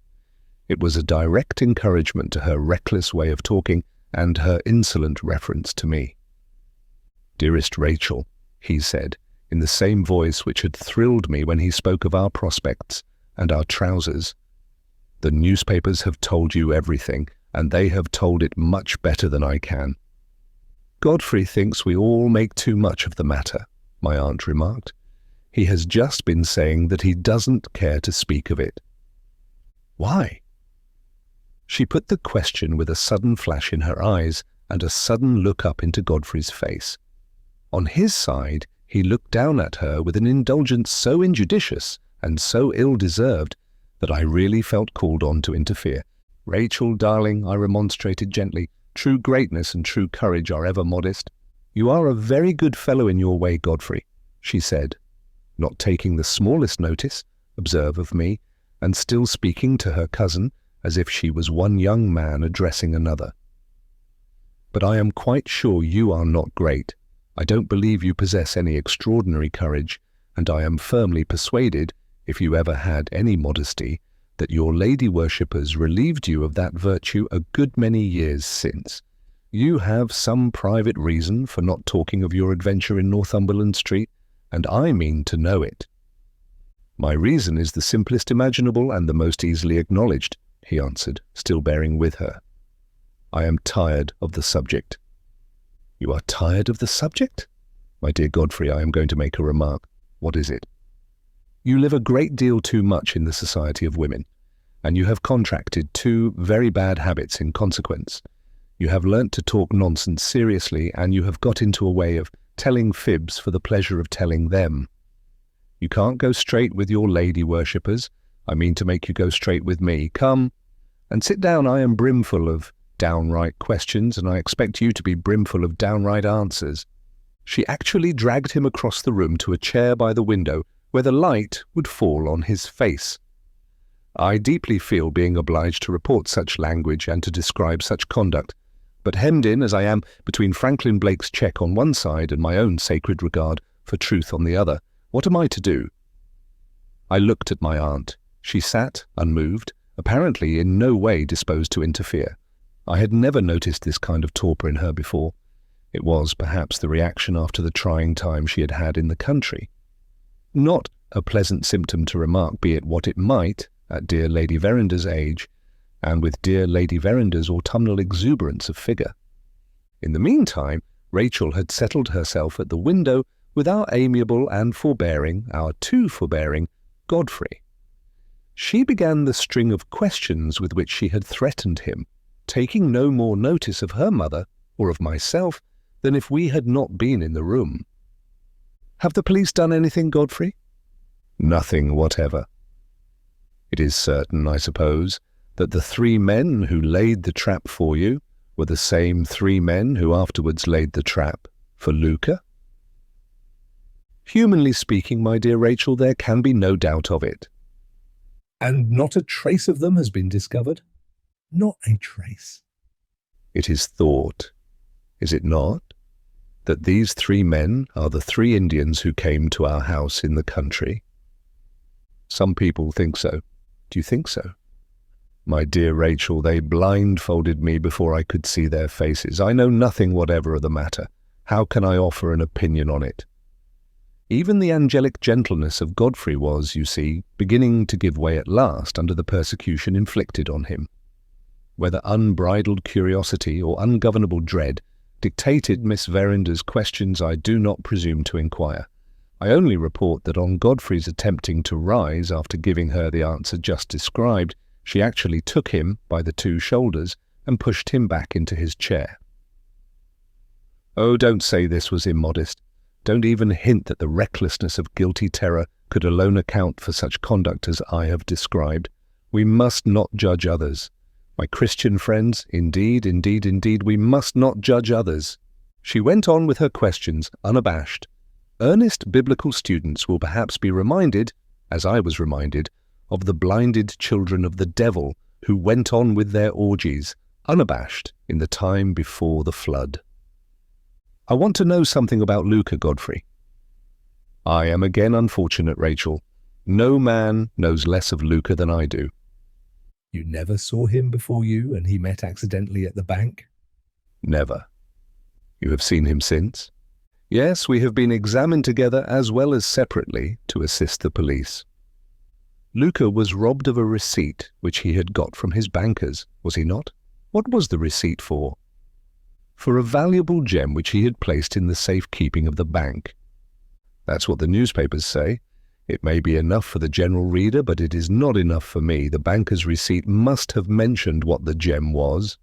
It was a direct encouragement to her reckless way of talking and her insolent reference to me. "Dearest Rachel," he said, in the same voice which had thrilled me when he spoke of our prospects and our trousers, "the newspapers have told you everything, and they have told it much better than I can." "Godfrey thinks we all make too much of the matter," my aunt remarked. "He has just been saying that he doesn't care to speak of it." "Why?" She put the question with a sudden flash in her eyes and a sudden look up into Godfrey's face. On his side, he looked down at her with an indulgence so injudicious and so ill-deserved that I really felt called on to interfere. "Rachel, darling," I remonstrated gently, "true greatness and true courage are ever modest." "You are a very good fellow in your way, Godfrey," she said, not taking the smallest notice, observe, of me, and still speaking to her cousin as if she was one young man addressing another. "But I am quite sure you are not great. I don't believe you possess any extraordinary courage, and I am firmly persuaded, if you ever had any modesty, that your lady worshippers relieved you of that virtue a good many years since. You have some private reason for not talking of your adventure in Northumberland Street, and I mean to know it." "My reason is the simplest imaginable and the most easily acknowledged," he answered, still bearing with her. "I am tired of the subject." "You are tired of the subject?" "My dear Godfrey, I am going to make a remark." "What is it?" "You live a great deal too much in the society of women, and you have contracted two very bad habits in consequence. You have learnt to talk nonsense seriously, and you have got into a way of telling fibs for the pleasure of telling them. You can't go straight with your lady worshippers. I mean to make you go straight with me. Come and sit down. I am brimful of downright questions, and I expect you to be brimful of downright answers. She actually dragged him across the room to a chair by the window where the light would fall on his face. I deeply feel being obliged to report such language and to describe such conduct, but hemmed in as I am between Franklin Blake's check on one side and my own sacred regard for truth on the other, what am I to do? I looked at my aunt. She sat, unmoved, apparently in no way disposed to interfere. I had never noticed this kind of torpor in her before. It was perhaps the reaction after the trying time she had had in the country. Not a pleasant symptom to remark, be it what it might, at dear Lady Verinder's age, and with dear Lady Verinder's autumnal exuberance of figure. In the meantime, Rachel had settled herself at the window with our amiable and forbearing, our too forbearing, Godfrey. She began the string of questions with which she had threatened him, taking no more notice of her mother or of myself than if we had not been in the room. "Have the police done anything, Godfrey?" "Nothing whatever." "It is certain, I suppose, that the 3 men who laid the trap for you were the same 3 men who afterwards laid the trap for Luca?" "Humanly speaking, my dear Rachel, there can be no doubt of it." "And not a trace of them has been discovered?" "Not a trace." "It is thought, is it not, that these 3 men are the 3 Indians who came to our house in the country?" "Some people think so. Do you think so?" "My dear Rachel, they blindfolded me before I could see their faces. I know nothing whatever of the matter. How can I offer an opinion on it?" Even the angelic gentleness of Godfrey was, you see, beginning to give way at last under the persecution inflicted on him. Whether unbridled curiosity or ungovernable dread dictated Miss Verinder's questions, I do not presume to inquire. I only report that on Godfrey's attempting to rise after giving her the answer just described, she actually took him by the 2 shoulders and pushed him back into his chair. "Oh, don't say this was immodest. Don't even hint that the recklessness of guilty terror could alone account for such conduct as I have described. We must not judge others. My Christian friends, indeed, we must not judge others." She went on with her questions, unabashed. Earnest biblical students will perhaps be reminded, as I was reminded, of the blinded children of the devil who went on with their orgies, unabashed, in the time before the flood. "I want to know something about Luca, Godfrey." "I am again unfortunate, Rachel. No man knows less of Luca than I do." "You never saw him before you and he met accidentally at the bank?" "Never." "You have seen him since?" "Yes, we have been examined together as well as separately to assist the police." "Luca was robbed of a receipt which he had got from his bankers, was he not? What was the receipt for?" "For a valuable gem which he had placed in the safe-keeping of the bank." "That's what the newspapers say. It may be enough for the general reader, but it is not enough for me. The banker's receipt must have mentioned what the gem was."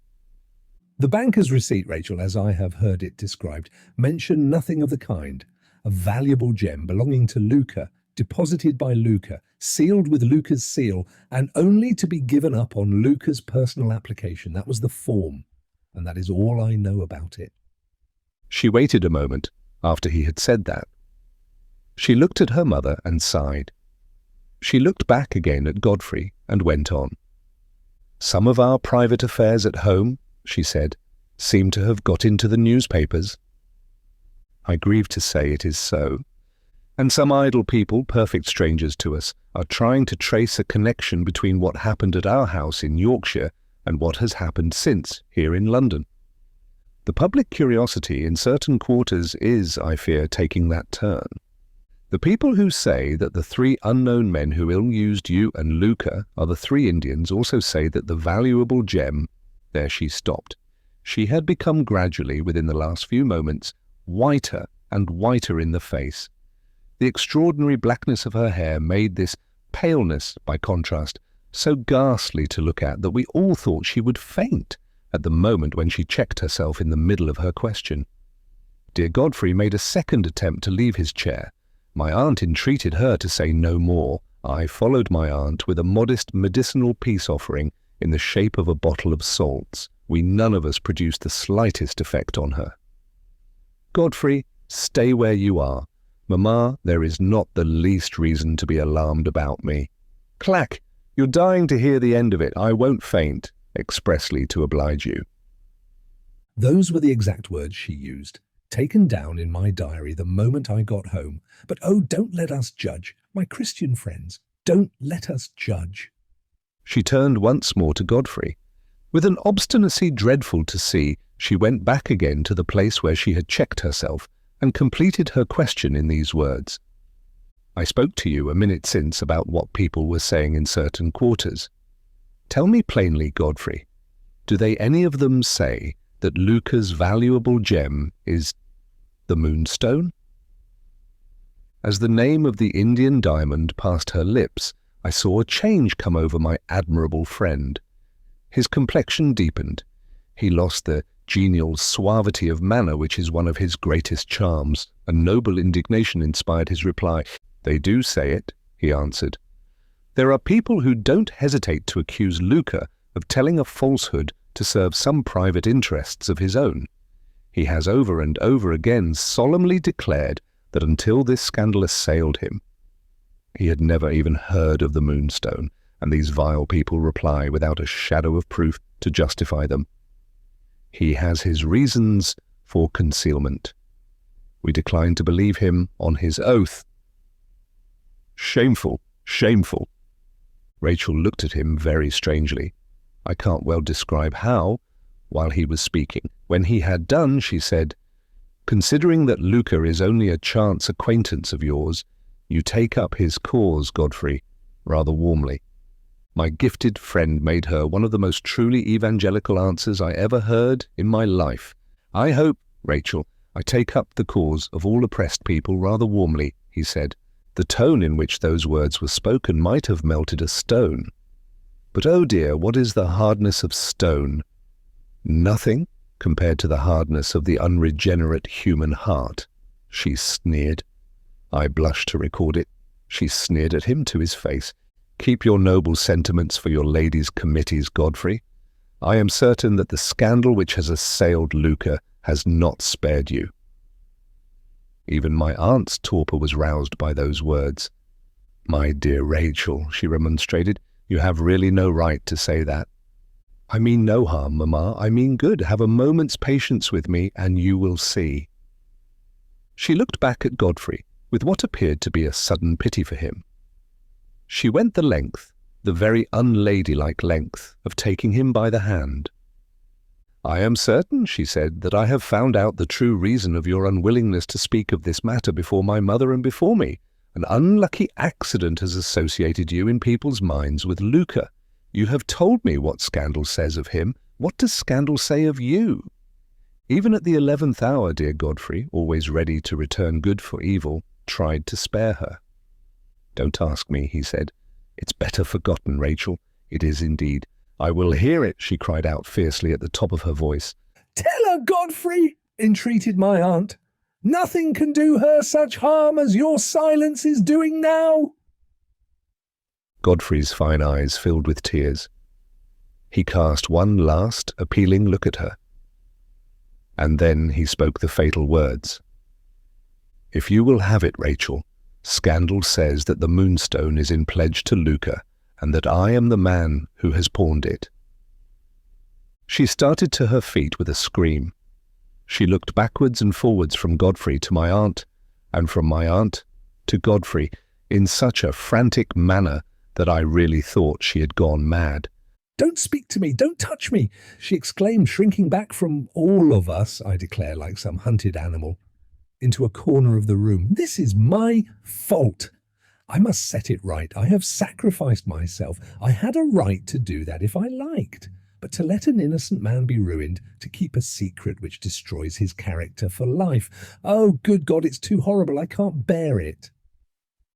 "The banker's receipt, Rachel, as I have heard it described, mentioned nothing of the kind. A valuable gem belonging to Luca, deposited by Luca, sealed with Luca's seal, and only to be given up on Luca's personal application. That was the form, and that is all I know about it." She waited a moment after he had said that. She looked at her mother and sighed. She looked back again at Godfrey and went on. "Some of our private affairs at home," she said, "seem to have got into the newspapers. I grieve to say it is so. And some idle people, perfect strangers to us, are trying to trace a connection between what happened at our house in Yorkshire and what has happened since here in London. The public curiosity in certain quarters is, I fear, taking that turn. The people who say that the 3 unknown men who ill-used you and Luca are the 3 Indians also say that the valuable gem—" There she stopped. She had become gradually, within the last few moments, whiter and whiter in the face. The extraordinary blackness of her hair made this paleness, by contrast, so ghastly to look at that we all thought she would faint at the moment when she checked herself in the middle of her question. Dear Godfrey made a second attempt to leave his chair. My aunt entreated her to say no more. I followed my aunt with a modest medicinal peace offering in the shape of a bottle of salts. We none of us produced the slightest effect on her. Godfrey, stay where you are. Mamma, there is not the least reason to be alarmed about me. Clack! You're dying to hear the end of it. I won't faint, expressly to oblige you. Those were the exact words she used, taken down in my diary the moment I got home. But oh, don't let us judge. My Christian friends, don't let us judge. She turned once more to Godfrey. With an obstinacy dreadful to see, she went back again to the place where she had checked herself and completed her question in these words. I spoke to you a minute since about what people were saying in certain quarters. Tell me plainly, Godfrey, do they any of them say that Luca's valuable gem is the Moonstone? As the name of the Indian diamond passed her lips, I saw a change come over my admirable friend. His complexion deepened. He lost the genial suavity of manner which is one of his greatest charms. A noble indignation inspired his reply. They do say it, he answered. There are people who don't hesitate to accuse Luca of telling a falsehood to serve some private interests of his own. He has over and over again solemnly declared that until this scandal assailed him, he had never even heard of the Moonstone, and these vile people reply without a shadow of proof to justify them. He has his reasons for concealment. We decline to believe him on his oath. Shameful, shameful. Rachel looked at him very strangely. I can't well describe how, while he was speaking. When he had done, she said, Considering that Luca is only a chance acquaintance of yours, you take up his cause, Godfrey, rather warmly. My gifted friend made her one of the most truly evangelical answers I ever heard in my life. I hope, Rachel, I take up the cause of all oppressed people rather warmly, he said. The tone in which those words were spoken might have melted a stone. But oh dear, what is the hardness of stone? Nothing compared to the hardness of the unregenerate human heart, she sneered. I blushed to record it. She sneered at him to his face. Keep your noble sentiments for your ladies' committees, Godfrey. I am certain that the scandal which has assailed Luca has not spared you. Even my aunt's torpor was roused by those words. My dear Rachel, she remonstrated, you have really no right to say that. I mean no harm, Mamma. I mean good. Have a moment's patience with me, and you will see. She looked back at Godfrey with what appeared to be a sudden pity for him. She went the length, the very unladylike length, of taking him by the hand. I am certain, she said, that I have found out the true reason of your unwillingness to speak of this matter before my mother and before me. An unlucky accident has associated you in people's minds with Luca. You have told me what scandal says of him. What does scandal say of you? Even at the 11th hour, dear Godfrey, always ready to return good for evil, tried to spare her. Don't ask me, he said. It's better forgotten, Rachel. It is indeed. I will hear it, she cried out fiercely at the top of her voice. Tell her, Godfrey, entreated my aunt. Nothing can do her such harm as your silence is doing now. Godfrey's fine eyes filled with tears. He cast one last, appealing look at her. And then he spoke the fatal words. If you will have it, Rachel, scandal says that the Moonstone is in pledge to Luca, and that I am the man who has pawned it. She started to her feet with a scream. She looked backwards and forwards from Godfrey to my aunt, and from my aunt to Godfrey, in such a frantic manner that I really thought she had gone mad. Don't speak to me, don't touch me, she exclaimed, shrinking back from all of us, I declare, like some hunted animal, into a corner of the room. This is my fault. I must set it right. I have sacrificed myself. I had a right to do that if I liked. But to let an innocent man be ruined, to keep a secret which destroys his character for life. Oh, good God, it's too horrible. I can't bear it.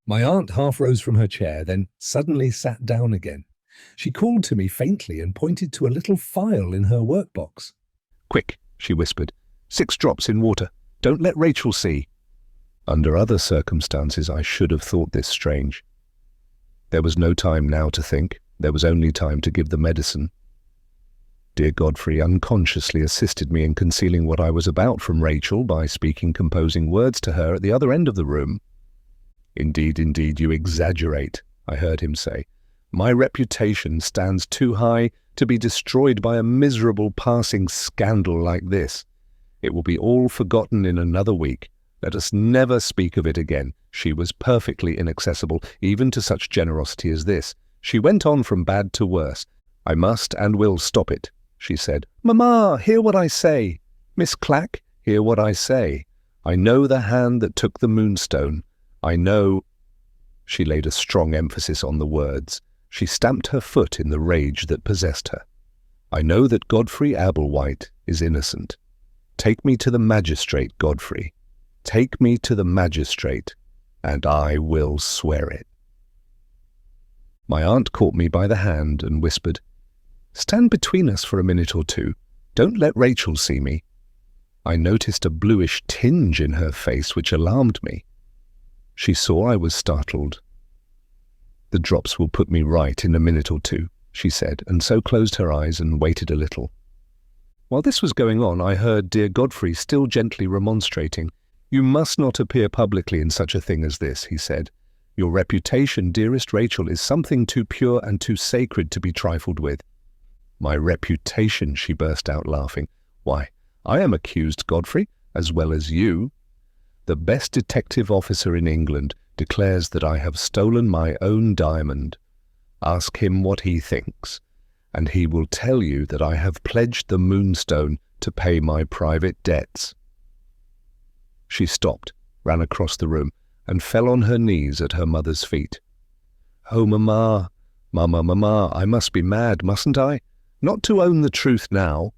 My aunt half rose from her chair, then suddenly sat down again. She called to me faintly and pointed to a little phial in her workbox. Quick, she whispered. 6 drops in water. Don't let Rachel see. Under other circumstances, I should have thought this strange. There was no time now to think. There was only time to give the medicine. Dear Godfrey unconsciously assisted me in concealing what I was about from Rachel by speaking composing words to her at the other end of the room. Indeed, indeed, you exaggerate, I heard him say. My reputation stands too high to be destroyed by a miserable passing scandal like this. It will be all forgotten in another week. Let us never speak of it again. She was perfectly inaccessible, even to such generosity as this. She went on from bad to worse. I must and will stop it, she said. Mamma, hear what I say. Miss Clack, hear what I say. I know the hand that took the Moonstone. I know... She laid a strong emphasis on the words. She stamped her foot in the rage that possessed her. I know that Godfrey Ablewhite is innocent. Take me to the magistrate, Godfrey. Take me to the magistrate, and I will swear it. My aunt caught me by the hand and whispered, Stand between us for a minute or two. Don't let Rachel see me. I noticed a bluish tinge in her face which alarmed me. She saw I was startled. The drops will put me right in a minute or two, she said, and so closed her eyes and waited a little. While this was going on, I heard dear Godfrey still gently remonstrating. You must not appear publicly in such a thing as this, he said. Your reputation, dearest Rachel, is something too pure and too sacred to be trifled with. My reputation, she burst out laughing. Why, I am accused, Godfrey, as well as you. The best detective officer in England declares that I have stolen my own diamond. Ask him what he thinks, and he will tell you that I have pledged the Moonstone to pay my private debts. She stopped, ran across the room, and fell on her knees at her mother's feet. Oh, Mamma, Mamma, I must be mad, mustn't I? Not to own the truth now.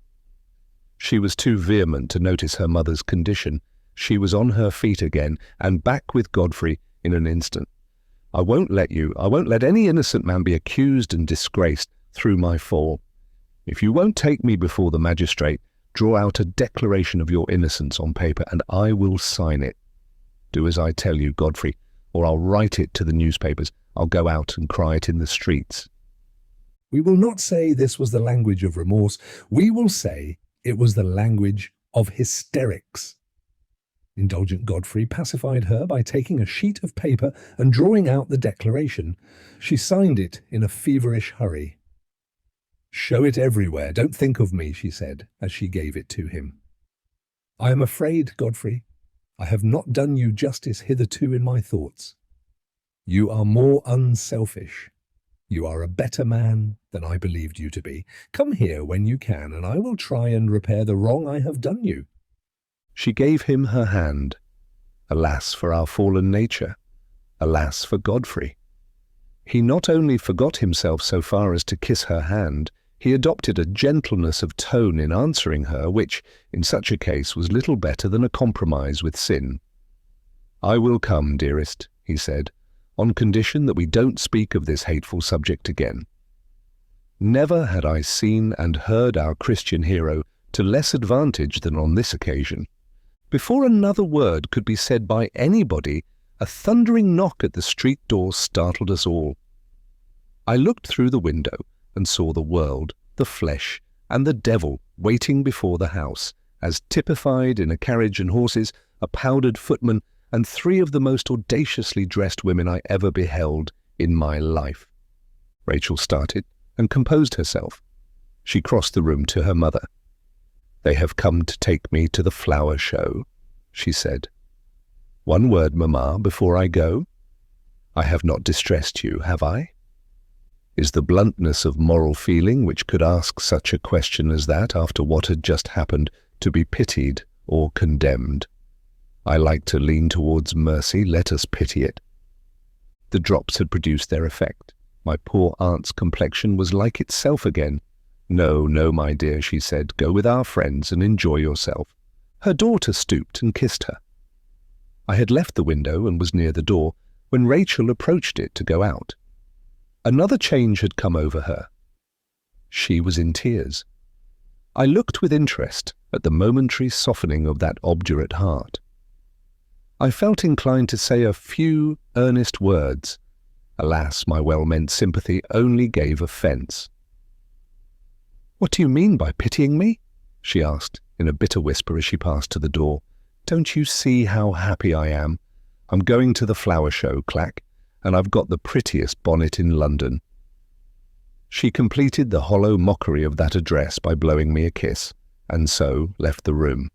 She was too vehement to notice her mother's condition. She was on her feet again, and back with Godfrey in an instant. I won't let any innocent man be accused and disgraced through my fall. If you won't take me before the magistrate, draw out a declaration of your innocence on paper, and I will sign it. Do as I tell you, Godfrey, or I'll write it to the newspapers. I'll go out and cry it in the streets. We will not say this was the language of remorse. We will say it was the language of hysterics. Indulgent Godfrey pacified her by taking a sheet of paper and drawing out the declaration. She signed it in a feverish hurry. Show it everywhere. Don't think of me, she said, as she gave it to him. I am afraid, Godfrey, I have not done you justice hitherto in my thoughts. You are more unselfish. You are a better man than I believed you to be. Come here when you can, and I will try and repair the wrong I have done you. She gave him her hand. Alas for our fallen nature! Alas for Godfrey! He not only forgot himself so far as to kiss her hand, he adopted a gentleness of tone in answering her, which, in such a case, was little better than a compromise with sin. I will come, dearest, he said, on condition that we don't speak of this hateful subject again. Never had I seen and heard our Christian hero to less advantage than on this occasion. Before another word could be said by anybody, a thundering knock at the street door startled us all. I looked through the window and saw the world, the flesh, and the devil waiting before the house, as typified in a carriage and horses, a powdered footman, and 3 of the most audaciously dressed women I ever beheld in my life. Rachel started and composed herself. She crossed the room to her mother. They have come to take me to the flower show, she said. One word, Mamma, before I go. I have not distressed you, have I? Is the bluntness of moral feeling which could ask such a question as that after what had just happened to be pitied or condemned? I like to lean towards mercy. Let us pity it. The drops had produced their effect. My poor aunt's complexion was like itself again. No, no, my dear, she said, go with our friends and enjoy yourself. Her daughter stooped and kissed her. I had left the window and was near the door when Rachel approached it to go out. Another change had come over her. She was in tears. I looked with interest at the momentary softening of that obdurate heart. I felt inclined to say a few earnest words, Alas, my well-meant sympathy only gave offence. "What do you mean by pitying me?" she asked in a bitter whisper as she passed to the door. "Don't you see how happy I am? I'm going to the flower show, Clack, and I've got the prettiest bonnet in London." She completed the hollow mockery of that address by blowing me a kiss, and so left the room.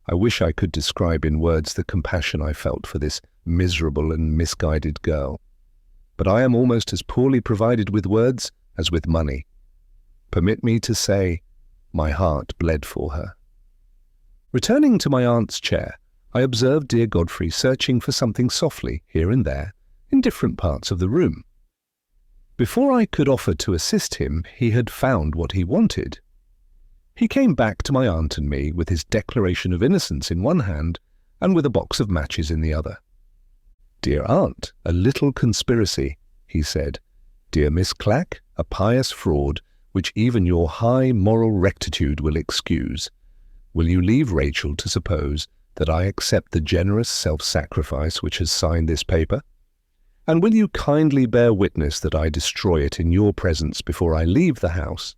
I wish I could describe in words the compassion I felt for this miserable and misguided girl, but I am almost as poorly provided with words as with money. Permit me to say, my heart bled for her. Returning to my aunt's chair, I observed dear Godfrey searching for something softly here and there in different parts of the room. Before I could offer to assist him, he had found what he wanted. He came back to my aunt and me with his declaration of innocence in one hand and with a box of matches in the other. "Dear aunt, a little conspiracy," he said. "Dear Miss Clack, a pious fraud, which even your high moral rectitude will excuse. Will you leave Rachel to suppose that I accept the generous self-sacrifice which has signed this paper? And will you kindly bear witness that I destroy it in your presence before I leave the house?"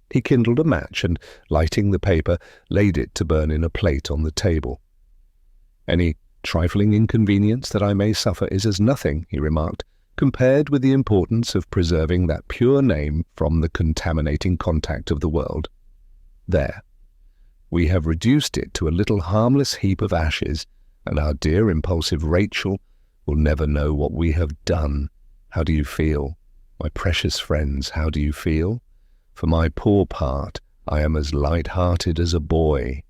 He kindled a match and, lighting the paper, laid it to burn in a plate on the table. "Any trifling inconvenience that I may suffer is as nothing," he remarked, "compared with the importance of preserving that pure name from the contaminating contact of the world. There. We have reduced it to a little harmless heap of ashes, and our dear impulsive Rachel will never know what we have done. How do you feel? My precious friends, how do you feel? For my poor part, I am as light-hearted as a boy."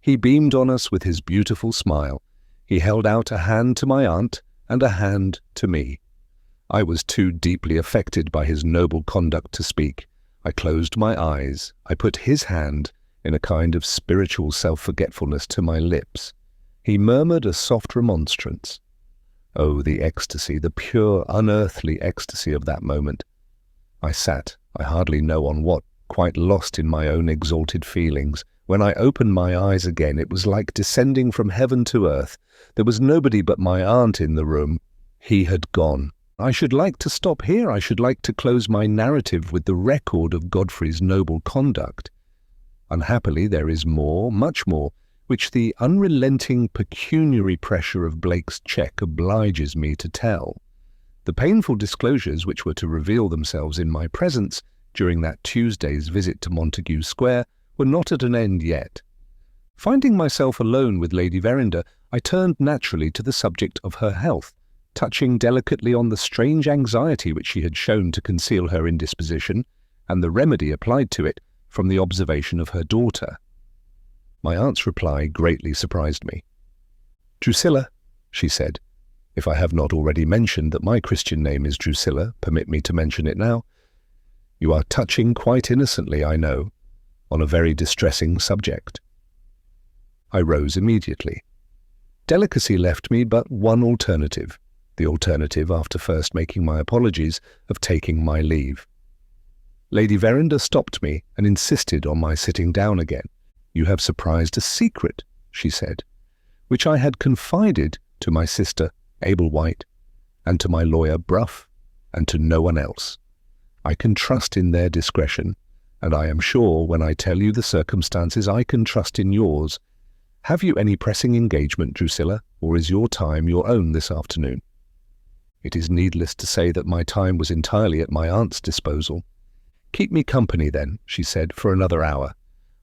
He beamed on us with his beautiful smile. He held out a hand to my aunt and a hand to me. I was too deeply affected by his noble conduct to speak. I closed my eyes. I put his hand, in a kind of spiritual self-forgetfulness, to my lips. He murmured a soft remonstrance. Oh, the ecstasy, the pure, unearthly ecstasy of that moment. I sat, I hardly know on what, quite lost in my own exalted feelings. When I opened my eyes again, it was like descending from heaven to earth. There was nobody but my aunt in the room. He had gone. I should like to stop here. I should like to close my narrative with the record of Godfrey's noble conduct. Unhappily, there is more, much more, which the unrelenting pecuniary pressure of Blake's cheque obliges me to tell. The painful disclosures which were to reveal themselves in my presence during that Tuesday's visit to Montague Square were not at an end yet. Finding myself alone with Lady Verinder, I turned naturally to the subject of her health, touching delicately on the strange anxiety which she had shown to conceal her indisposition, and the remedy applied to it from the observation of her daughter. My aunt's reply greatly surprised me. "Drusilla," she said, "if I have not already mentioned that my Christian name is Drusilla, permit me to mention it now. You are touching quite innocently, I know, on a very distressing subject." I rose immediately. Delicacy left me but one alternative, the alternative, after first making my apologies, of taking my leave. Lady Verinder stopped me and insisted on my sitting down again. "You have surprised a secret," she said, "which I had confided to my sister, Abel White, and to my lawyer, Bruff, and to no one else. I can trust in their discretion, and I am sure when I tell you the circumstances I can trust in yours. Have you any pressing engagement, Drusilla, or is your time your own this afternoon?" It is needless to say that my time was entirely at my aunt's disposal. "Keep me company, then," she said, "for another hour.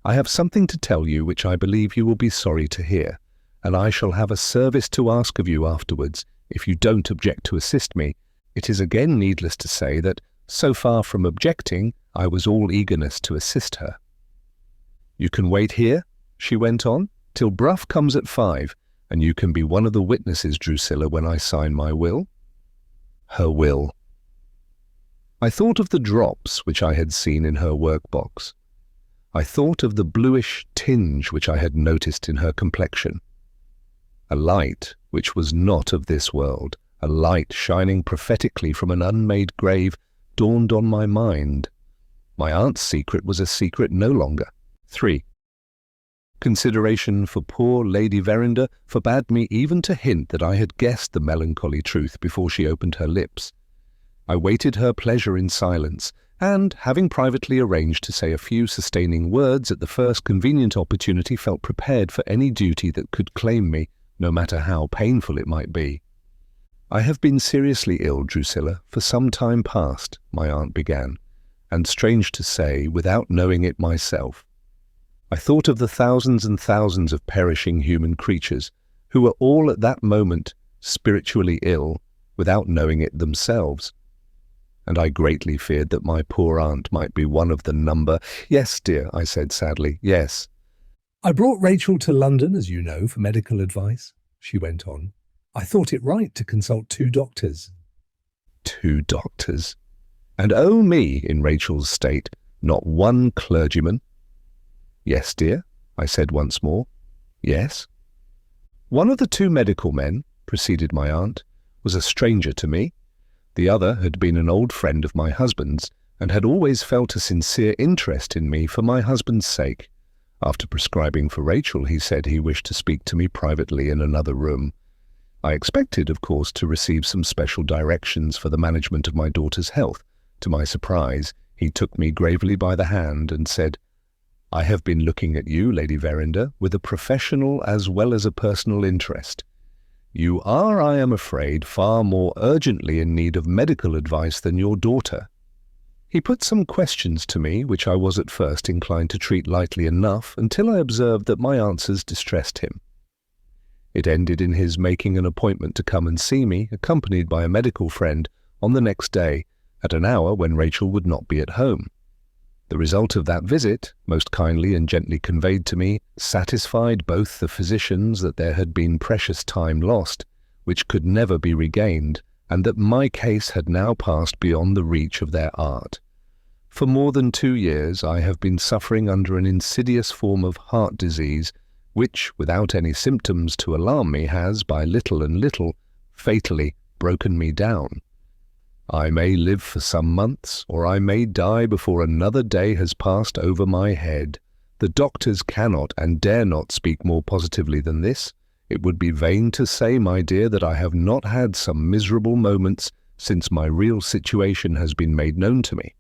I have something to tell you which I believe you will be sorry to hear, and I shall have a service to ask of you afterwards, if you don't object to assist me." It is again needless to say that, so far from objecting, I was all eagerness to assist her. "You can wait here," she went on, "till Bruff comes at 5, and you can be one of the witnesses, Drusilla, when I sign my will." Her will. I thought of the drops which I had seen in her work-box. I thought of the bluish tinge which I had noticed in her complexion. A light which was not of this world, a light shining prophetically from an unmade grave, dawned on my mind. My aunt's secret was a secret no longer. 3. Consideration for poor Lady Verinder forbade me even to hint that I had guessed the melancholy truth before she opened her lips. I waited her pleasure in silence, and, having privately arranged to say a few sustaining words at the first convenient opportunity, felt prepared for any duty that could claim me, no matter how painful it might be. "I have been seriously ill, Drusilla, for some time past," my aunt began, and strange to say, without knowing it myself. I thought of the thousands and thousands of perishing human creatures who were all at that moment spiritually ill without knowing it themselves. And I greatly feared that my poor aunt might be one of the number. "Yes, dear," I said sadly, "yes." "I brought Rachel to London, as you know, for medical advice," she went on. "I thought it right to consult 2 doctors. 2 doctors? And oh me, in Rachel's state, not one clergyman? "Yes, dear," I said once more. "Yes." "One of the 2 medical men," proceeded my aunt, "was a stranger to me. The other had been an old friend of my husband's, and had always felt a sincere interest in me for my husband's sake. After prescribing for Rachel, he said he wished to speak to me privately in another room. I expected, of course, to receive some special directions for the management of my daughter's health. To my surprise, he took me gravely by the hand and said, 'I have been looking at you, Lady Verinder, with a professional as well as a personal interest. You are, I am afraid, far more urgently in need of medical advice than your daughter.' He put some questions to me, which I was at first inclined to treat lightly enough, until I observed that my answers distressed him. It ended in his making an appointment to come and see me, accompanied by a medical friend, on the next day, at an hour when Rachel would not be at home. The result of that visit, most kindly and gently conveyed to me, satisfied both the physicians that there had been precious time lost, which could never be regained, and that my case had now passed beyond the reach of their art. For more than 2 years I have been suffering under an insidious form of heart disease, which, without any symptoms to alarm me, has, by little and little, fatally broken me down. I may live for some months, or I may die before another day has passed over my head. The doctors cannot and dare not speak more positively than this. It would be vain to say, my dear, that I have not had some miserable moments since my real situation has been made known to me.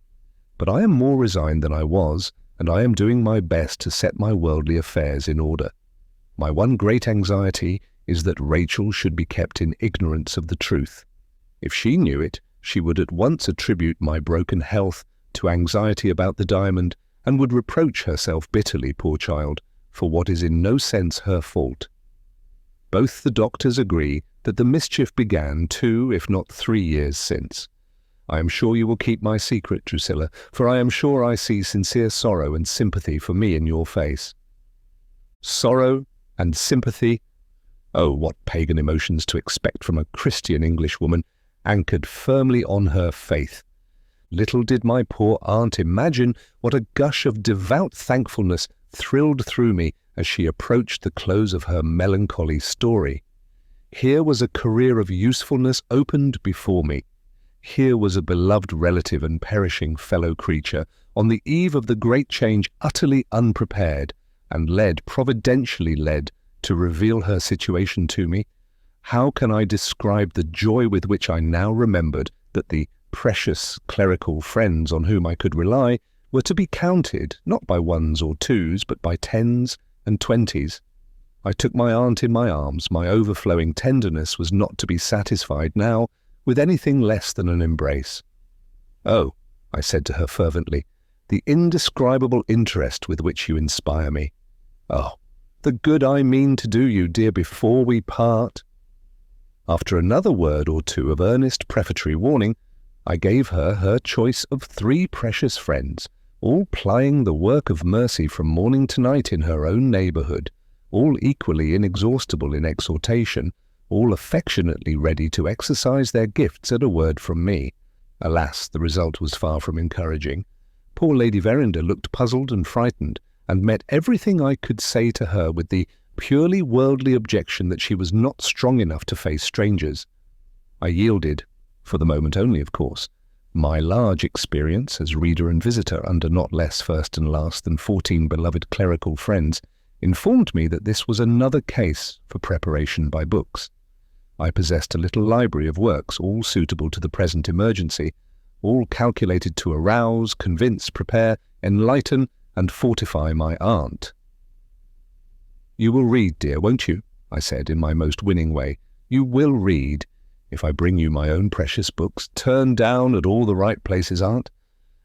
But I am more resigned than I was, and I am doing my best to set my worldly affairs in order. My one great anxiety is that Rachel should be kept in ignorance of the truth. If she knew it, she would at once attribute my broken health to anxiety about the diamond, and would reproach herself bitterly, poor child, for what is in no sense her fault. Both the doctors agree that the mischief began 2, if not 3 years since. I am sure you will keep my secret, Drusilla, for I am sure I see sincere sorrow and sympathy for me in your face." Sorrow and sympathy? Oh, what pagan emotions to expect from a Christian Englishwoman, anchored firmly on her faith. Little did my poor aunt imagine what a gush of devout thankfulness thrilled through me as she approached the close of her melancholy story. Here was a career of usefulness opened before me. Here was a beloved relative and perishing fellow creature on the eve of the great change, utterly unprepared, and providentially led, to reveal her situation to me. How can I describe the joy with which I now remembered that the precious clerical friends on whom I could rely were to be counted, not by 1s or 2s, but by 10s and 20s. I took my aunt in my arms. My overflowing tenderness was not to be satisfied now with anything less than an embrace. "Oh," I said to her fervently, "the indescribable interest with which you inspire me. Oh, the good I mean to do you, dear, before we part." After another word or 2 of earnest prefatory warning, I gave her her choice of 3 precious friends, all plying the work of mercy from morning to night in her own neighbourhood, all equally inexhaustible in exhortation, all affectionately ready to exercise their gifts at a word from me. Alas, the result was far from encouraging. Poor Lady Verinder looked puzzled and frightened, and met everything I could say to her with the purely worldly objection that she was not strong enough to face strangers. I yielded, for the moment only, of course. My large experience as reader and visitor under not less first and last than 14 beloved clerical friends informed me that this was another case for preparation by books. I possessed a little library of works, all suitable to the present emergency, all calculated to arouse, convince, prepare, enlighten, and fortify my aunt. "You will read, dear, won't you?" I said in my most winning way. "You will read, if I bring you my own precious books, turned down at all the right places, aunt,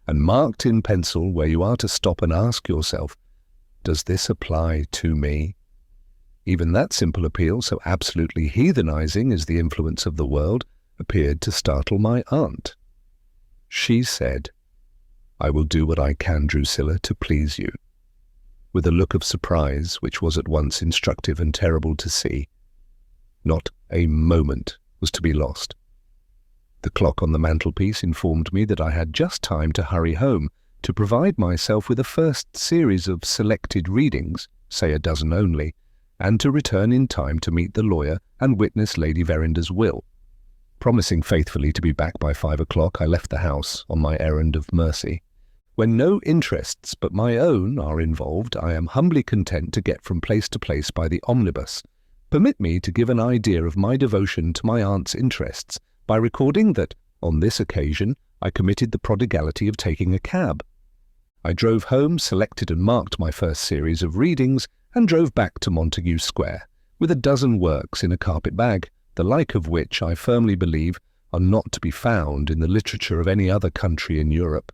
and marked in pencil where you are to stop and ask yourself, does this apply to me?" Even that simple appeal, so absolutely heathenizing is the influence of the world, appeared to startle my aunt. She said, "I will do what I can, Drusilla, to please you," with a look of surprise which was at once instructive and terrible to see. Not a moment was to be lost. The clock on the mantelpiece informed me that I had just time to hurry home, to provide myself with a first series of selected readings, say a dozen only, and to return in time to meet the lawyer and witness Lady Verinder's will. Promising faithfully to be back by 5 o'clock, I left the house on my errand of mercy. When no interests but my own are involved, I am humbly content to get from place to place by the omnibus. Permit me to give an idea of my devotion to my aunt's interests by recording that, on this occasion, I committed the prodigality of taking a cab. I drove home, selected and marked my first series of readings, and drove back to Montague Square, with a dozen works in a carpet bag, the like of which I firmly believe are not to be found in the literature of any other country in Europe.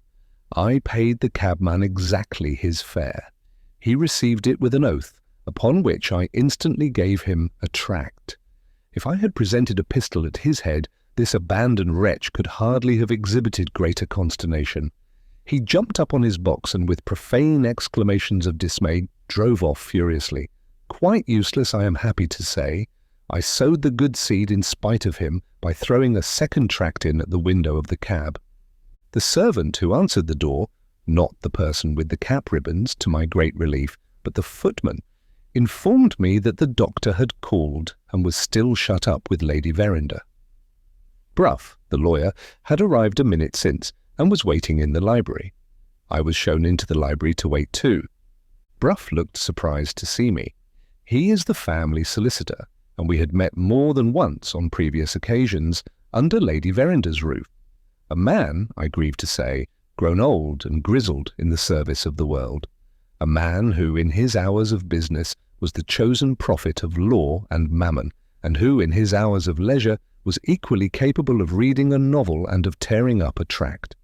I paid the cabman exactly his fare. He received it with an oath, upon which I instantly gave him a tract. If I had presented a pistol at his head, this abandoned wretch could hardly have exhibited greater consternation. He jumped up on his box and with profane exclamations of dismay drove off furiously. Quite useless, I am happy to say. I sowed the good seed in spite of him by throwing a second tract in at the window of the cab. The servant who answered the door, not the person with the cap ribbons, to my great relief, but the footman, informed me that the doctor had called and was still shut up with Lady Verinder. Bruff, the lawyer, had arrived a minute since and was waiting in the library. I was shown into the library to wait too. Bruff looked surprised to see me. He is the family solicitor, and we had met more than once on previous occasions under Lady Verinder's roof. A man, I grieve to say, grown old and grizzled in the service of the world. A man who, in his hours of business, was the chosen prophet of law and mammon, and who, in his hours of leisure, was equally capable of reading a novel and of tearing up a tract.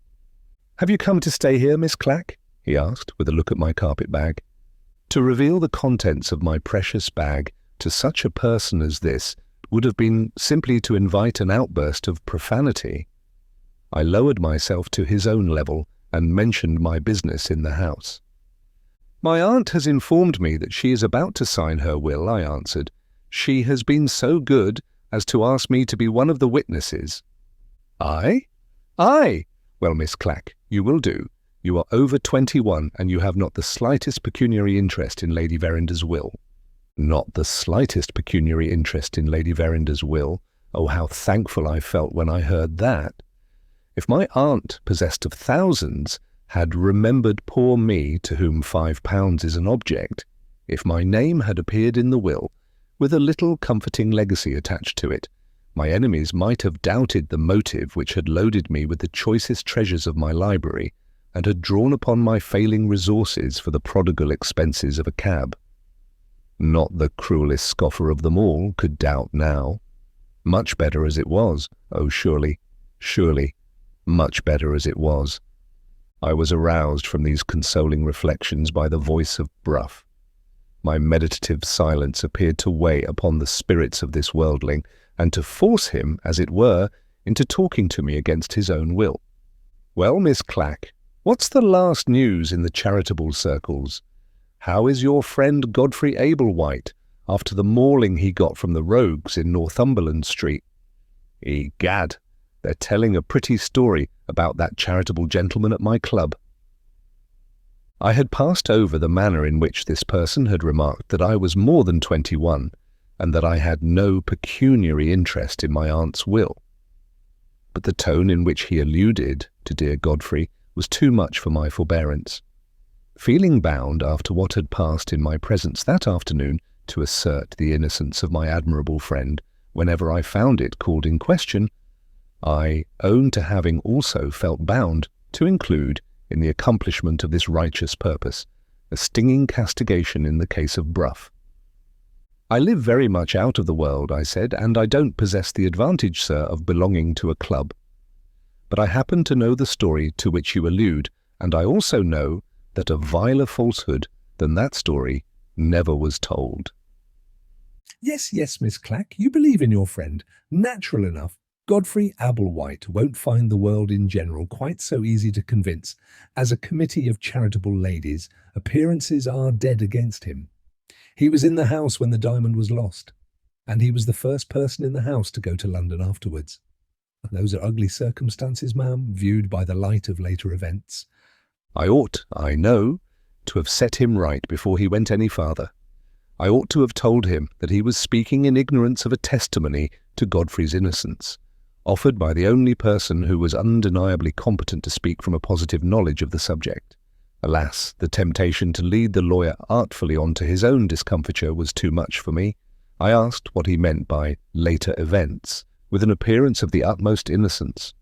"Have you come to stay here, Miss Clack?" he asked, with a look at my carpet bag. To reveal the contents of my precious bag to such a person as this would have been simply to invite an outburst of profanity. I lowered myself to his own level and mentioned my business in the house. "My aunt has informed me that she is about to sign her will," I answered. "She has been so good as to ask me to be one of the witnesses." "I? I? Well, Miss Clack, you will do. You are over 21, and you have not the slightest pecuniary interest in Lady Verinder's will." Not the slightest pecuniary interest in Lady Verinder's will. Oh, how thankful I felt when I heard that. If my aunt, possessed of thousands, had remembered poor me, to whom £5 is an object, if my name had appeared in the will, with a little comforting legacy attached to it, my enemies might have doubted the motive which had loaded me with the choicest treasures of my library, and had drawn upon my failing resources for the prodigal expenses of a cab. Not the cruellest scoffer of them all could doubt now. Much better as it was, oh surely, surely, much better as it was. I was aroused from these consoling reflections by the voice of Bruff. My meditative silence appeared to weigh upon the spirits of this worldling, and to force him, as it were, into talking to me against his own will. "Well, Miss Clack, what's the last news in the charitable circles? How is your friend Godfrey Ablewhite, after the mauling he got from the rogues in Northumberland Street? Egad, they're telling a pretty story about that charitable gentleman at my club." I had passed over the manner in which this person had remarked that I was more than 21, and that I had no pecuniary interest in my aunt's will. But the tone in which he alluded to dear Godfrey was too much for my forbearance. feeling bound after what had passed in my presence that afternoon to assert the innocence of my admirable friend whenever I found it called in question, I own to having also felt bound to include in the accomplishment of this righteous purpose a stinging castigation in the case of Bruff. "I live very much out of the world," I said, "and I don't possess the advantage, sir, of belonging to a club. But I happen to know the story to which you allude, and I also know that a viler falsehood than that story never was told." Yes, yes, Miss Clack, you believe in your friend. Natural enough. Godfrey Ablewhite won't find the world in general quite so easy to convince. As a committee of charitable ladies, appearances are dead against him. He was in the house when the diamond was lost, and he was the first person in the house to go to London afterwards. Those are ugly circumstances, ma'am, viewed by the light of later events. I ought, I know, to have set him right before he went any farther. I ought to have told him that he was speaking in ignorance of a testimony to Godfrey's innocence, offered by the only person who was undeniably competent to speak from a positive knowledge of the subject. Alas, the temptation to lead the lawyer artfully on to his own discomfiture was too much for me. I asked what he meant by later events, with an appearance of the utmost innocence.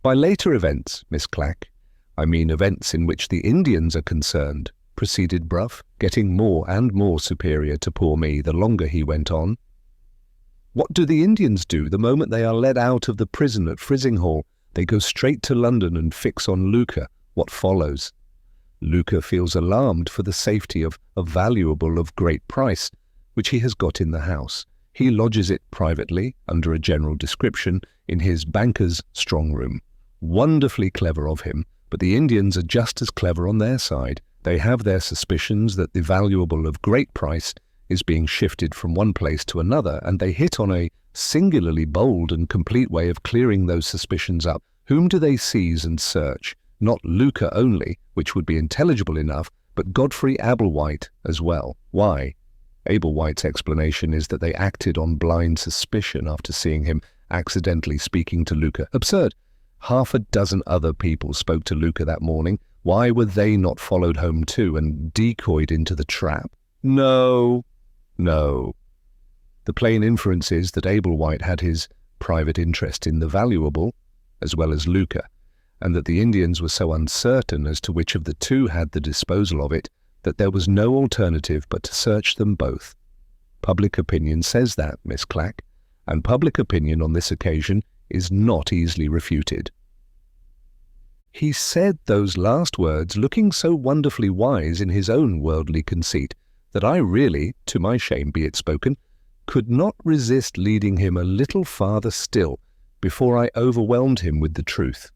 "By later events, Miss Clack, I mean events in which the Indians are concerned," proceeded Bruff, getting more and more superior to poor me the longer he went on. "What do the Indians do the moment they are led out of the prison at Frizinghall? They go straight to London and fix on Luca. What follows? Luca feels alarmed for the safety of a valuable of great price, which he has got in the house. He lodges it privately, under a general description, in his banker's strong room. Wonderfully clever of him, but the Indians are just as clever on their side. They have their suspicions that the valuable of great price is being shifted from one place to another, and they hit on a singularly bold and complete way of clearing those suspicions up. Whom do they seize and search? Not Luca only, which would be intelligible enough, but Godfrey Ablewhite as well. Why? Ablewhite's explanation is that they acted on blind suspicion after seeing him accidentally speaking to Luca. Absurd! Half a dozen other people spoke to Luca that morning. Why were they not followed home too and decoyed into the trap? No. The plain inference is that Ablewhite had his private interest in the valuable, as well as Luca, and that the Indians were so uncertain as to which of the two had the disposal of it that there was no alternative but to search them both. Public opinion says that, Miss Clack, and public opinion on this occasion is not easily refuted." He said those last words looking so wonderfully wise in his own worldly conceit that I really, to my shame be it spoken, could not resist leading him a little farther still before I overwhelmed him with the truth.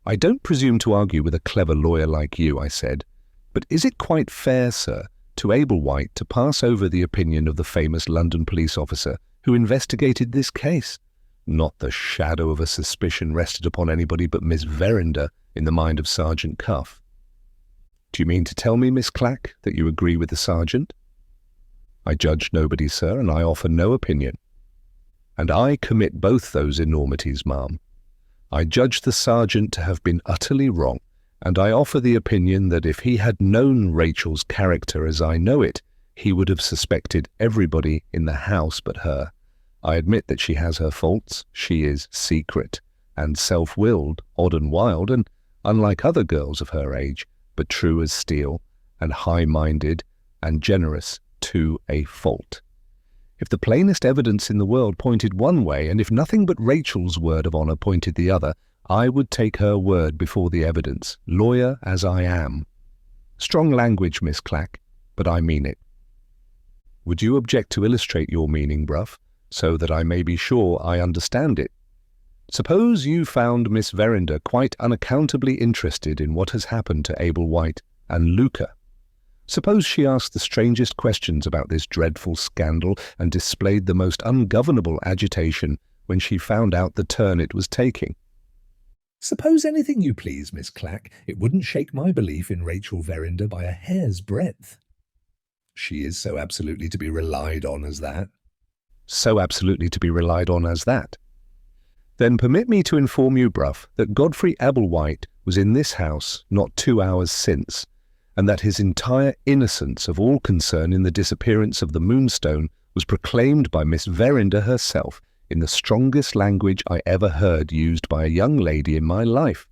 "I don't presume to argue with a clever lawyer like you," I said, "but is it quite fair, sir, to Ablewhite to pass over the opinion of the famous London police officer who investigated this case? Not the shadow of a suspicion rested upon anybody but Miss Verinder in the mind of Sergeant Cuff." "Do you mean to tell me, Miss Clack, that you agree with the sergeant?" "I judge nobody, sir, and I offer no opinion." "And I commit both those enormities, ma'am. I judge the sergeant to have been utterly wrong, and I offer the opinion that if he had known Rachel's character as I know it, he would have suspected everybody in the house but her. I admit that she has her faults. She is secret and self-willed, odd and wild, and unlike other girls of her age, but true as steel, and high-minded and generous to a fault. If the plainest evidence in the world pointed one way, and if nothing but Rachel's word of honour pointed the other, I would take her word before the evidence, lawyer as I am. Strong language, Miss Clack, but I mean it. Would you object to illustrate your meaning, Bruff, so that I may be sure I understand it? Suppose you found Miss Verinder quite unaccountably interested in what has happened to Ablewhite and Luca. Suppose she asked the strangest questions about this dreadful scandal and displayed the most ungovernable agitation when she found out the turn it was taking. Suppose anything you please, Miss Clack. It wouldn't shake my belief in Rachel Verinder by a hair's breadth. She is so absolutely to be relied on as that. So absolutely to be relied on as that. Then permit me to inform you, Bruff, that Godfrey Ablewhite was in this house not 2 hours since, and that his entire innocence of all concern in the disappearance of the Moonstone was proclaimed by Miss Verinder herself in the strongest language I ever heard used by a young lady in my life.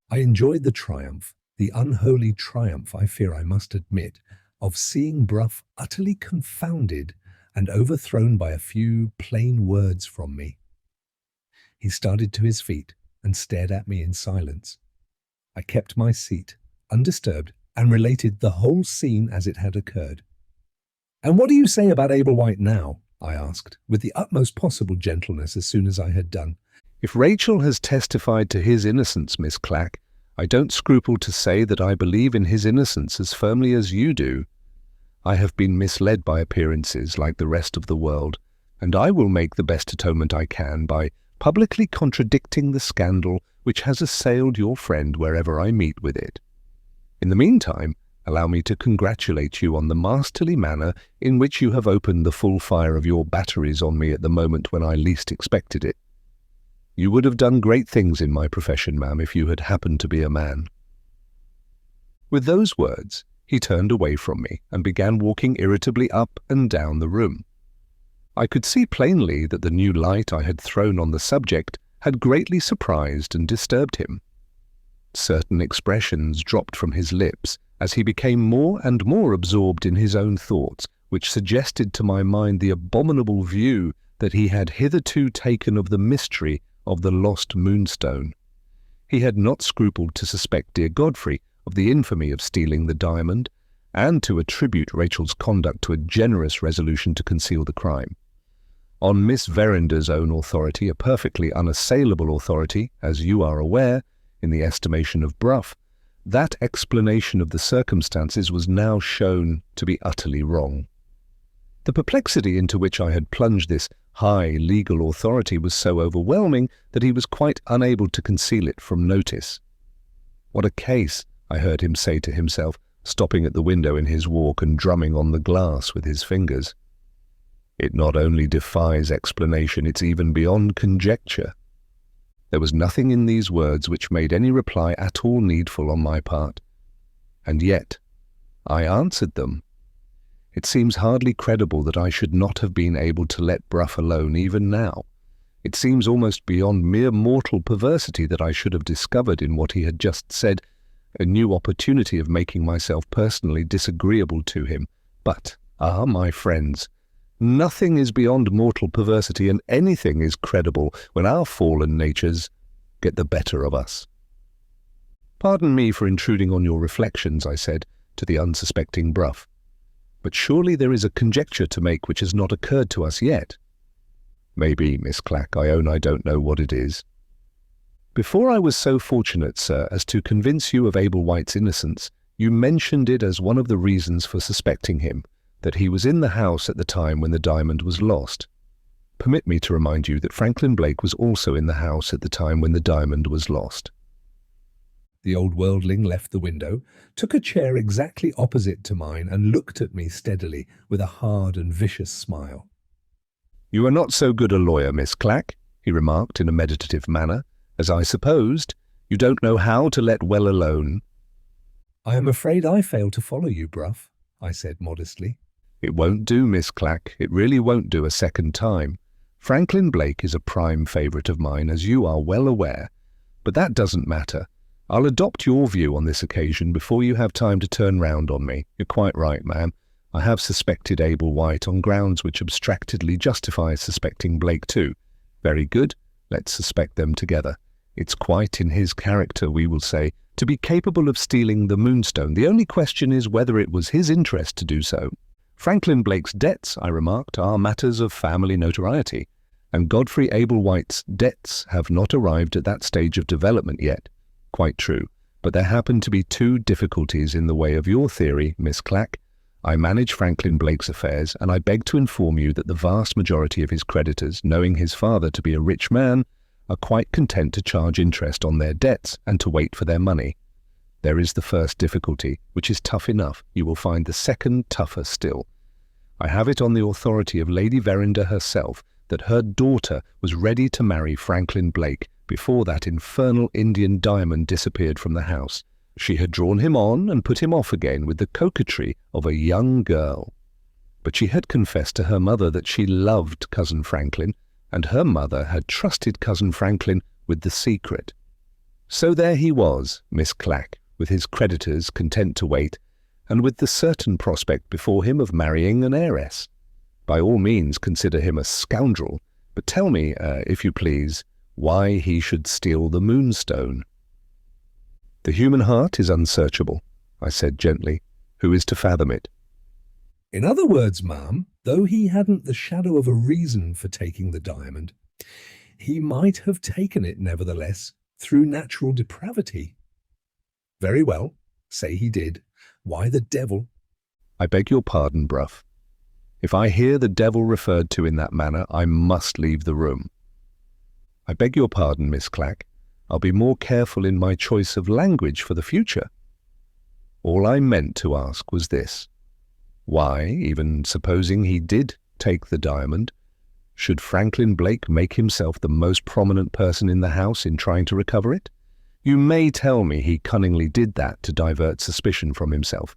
I enjoyed the triumph, the unholy triumph, I fear I must admit, of seeing Bruff utterly confounded and overthrown by a few plain words from me. He started to his feet and stared at me in silence. I kept my seat, undisturbed, and related the whole scene as it had occurred. "And what do you say about Ablewhite now?" I asked, with the utmost possible gentleness as soon as I had done. If Rachel has testified to his innocence, Miss Clack, I don't scruple to say that I believe in his innocence as firmly as you do. I have been misled by appearances like the rest of the world, and I will make the best atonement I can by publicly contradicting the scandal which has assailed your friend wherever I meet with it. In the meantime, allow me to congratulate you on the masterly manner in which you have opened the full fire of your batteries on me at the moment when I least expected it. You would have done great things in my profession, ma'am, if you had happened to be a man." With those words, he turned away from me and began walking irritably up and down the room. I could see plainly that the new light I had thrown on the subject had greatly surprised and disturbed him. Certain expressions dropped from his lips as he became more and more absorbed in his own thoughts, which suggested to my mind the abominable view that he had hitherto taken of the mystery of the lost Moonstone. He had not scrupled to suspect dear Godfrey of the infamy of stealing the diamond, and to attribute Rachel's conduct to a generous resolution to conceal the crime. On Miss Verinder's own authority, a perfectly unassailable authority, as you are aware, in the estimation of Bruff, that explanation of the circumstances was now shown to be utterly wrong. The perplexity into which I had plunged this high legal authority was so overwhelming that he was quite unable to conceal it from notice. "What a case," I heard him say to himself, stopping at the window in his walk and drumming on the glass with his fingers. "It not only defies explanation, it's even beyond conjecture." There was nothing in these words which made any reply at all needful on my part. And yet I answered them. It seems hardly credible that I should not have been able to let Bruff alone even now. It seems almost beyond mere mortal perversity that I should have discovered in what he had just said a new opportunity of making myself personally disagreeable to him. But, my friends, nothing is beyond mortal perversity, and anything is credible when our fallen natures get the better of us. "Pardon me for intruding on your reflections," I said to the unsuspecting Bruff, "but surely there is a conjecture to make which has not occurred to us yet." "Maybe, Miss Clack, I own I don't know what it is." "Before I was so fortunate, sir, as to convince you of Ablewhite's innocence, you mentioned it as one of the reasons for suspecting him, that he was in the house at the time when the diamond was lost. Permit me to remind you that Franklin Blake was also in the house at the time when the diamond was lost." The old worldling left the window, took a chair exactly opposite to mine, and looked at me steadily with a hard and vicious smile. "You are not so good a lawyer, Miss Clack," he remarked in a meditative manner, "as I supposed. You don't know how to let well alone." "I am afraid I fail to follow you, Bruff," I said modestly. "It won't do, Miss Clack. It really won't do a second time. Franklin Blake is a prime favourite of mine, as you are well aware. But that doesn't matter. I'll adopt your view on this occasion before you have time to turn round on me. You're quite right, ma'am. I have suspected Ablewhite on grounds which abstractedly justify suspecting Blake too. Very good. Let's suspect them together. It's quite in his character, we will say, to be capable of stealing the Moonstone. The only question is whether it was his interest to do so. Franklin Blake's debts, I remarked, are matters of family notoriety, and Godfrey Ablewhite's debts have not arrived at that stage of development yet. Quite true, but there happen to be two difficulties in the way of your theory, Miss Clack. I manage Franklin Blake's affairs, and I beg to inform you that the vast majority of his creditors, knowing his father to be a rich man, are quite content to charge interest on their debts and to wait for their money. There is the first difficulty, which is tough enough. You will find the second tougher still. I have it on the authority of Lady Verinder herself that her daughter was ready to marry Franklin Blake before that infernal Indian diamond disappeared from the house, She had drawn him on and put him off again with the coquetry of a young girl. But she had confessed to her mother that she loved Cousin Franklin, and her mother had trusted Cousin Franklin with the secret. So there he was, Miss Clack, with his creditors content to wait, and with the certain prospect before him of marrying an heiress. By all means consider him a scoundrel, but tell me, if you please, why he should steal the Moonstone. The human heart is unsearchable, I said gently. Who is to fathom it? In other words, ma'am, though he hadn't the shadow of a reason for taking the diamond, he might have taken it nevertheless through natural depravity. Very well, say he did. Why the devil? I beg your pardon, Bruff. If I hear the devil referred to in that manner, I must leave the room. I beg your pardon, Miss Clack. I'll be more careful in my choice of language for the future. All I meant to ask was this. Why, even supposing he did take the diamond, should Franklin Blake make himself the most prominent person in the house in trying to recover it? You may tell me he cunningly did that to divert suspicion from himself.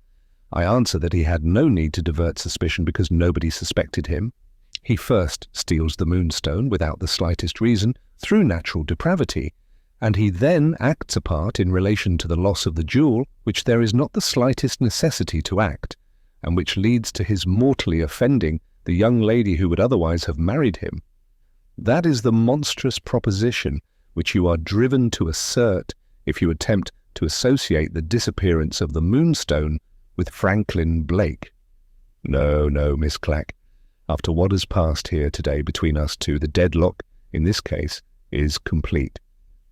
I answer that he had no need to divert suspicion because nobody suspected him. He first steals the Moonstone without the slightest reason, through natural depravity, and he then acts a part in relation to the loss of the jewel, which there is not the slightest necessity to act, and which leads to his mortally offending the young lady who would otherwise have married him. That is the monstrous proposition which you are driven to assert if you attempt to associate the disappearance of the Moonstone with Franklin Blake. No, no, Miss Clack. After what has passed here today between us two, the deadlock, in this case, is complete.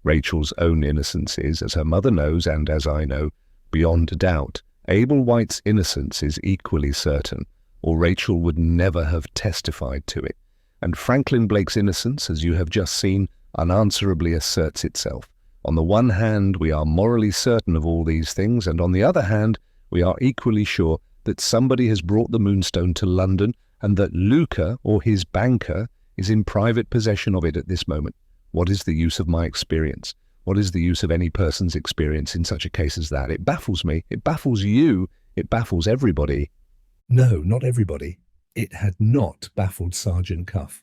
Rachel's own innocence is, as her mother knows and as I know, beyond doubt. Abel White's innocence is equally certain, or Rachel would never have testified to it. And Franklin Blake's innocence, as you have just seen, unanswerably asserts itself. On the one hand, we are morally certain of all these things, and on the other hand, we are equally sure that somebody has brought the Moonstone to London and that Luca, or his banker, is in private possession of it at this moment. What is the use of my experience? What is the use of any person's experience in such a case as that? It baffles me. It baffles you. It baffles everybody. No, not everybody. It had not baffled Sergeant Cuff.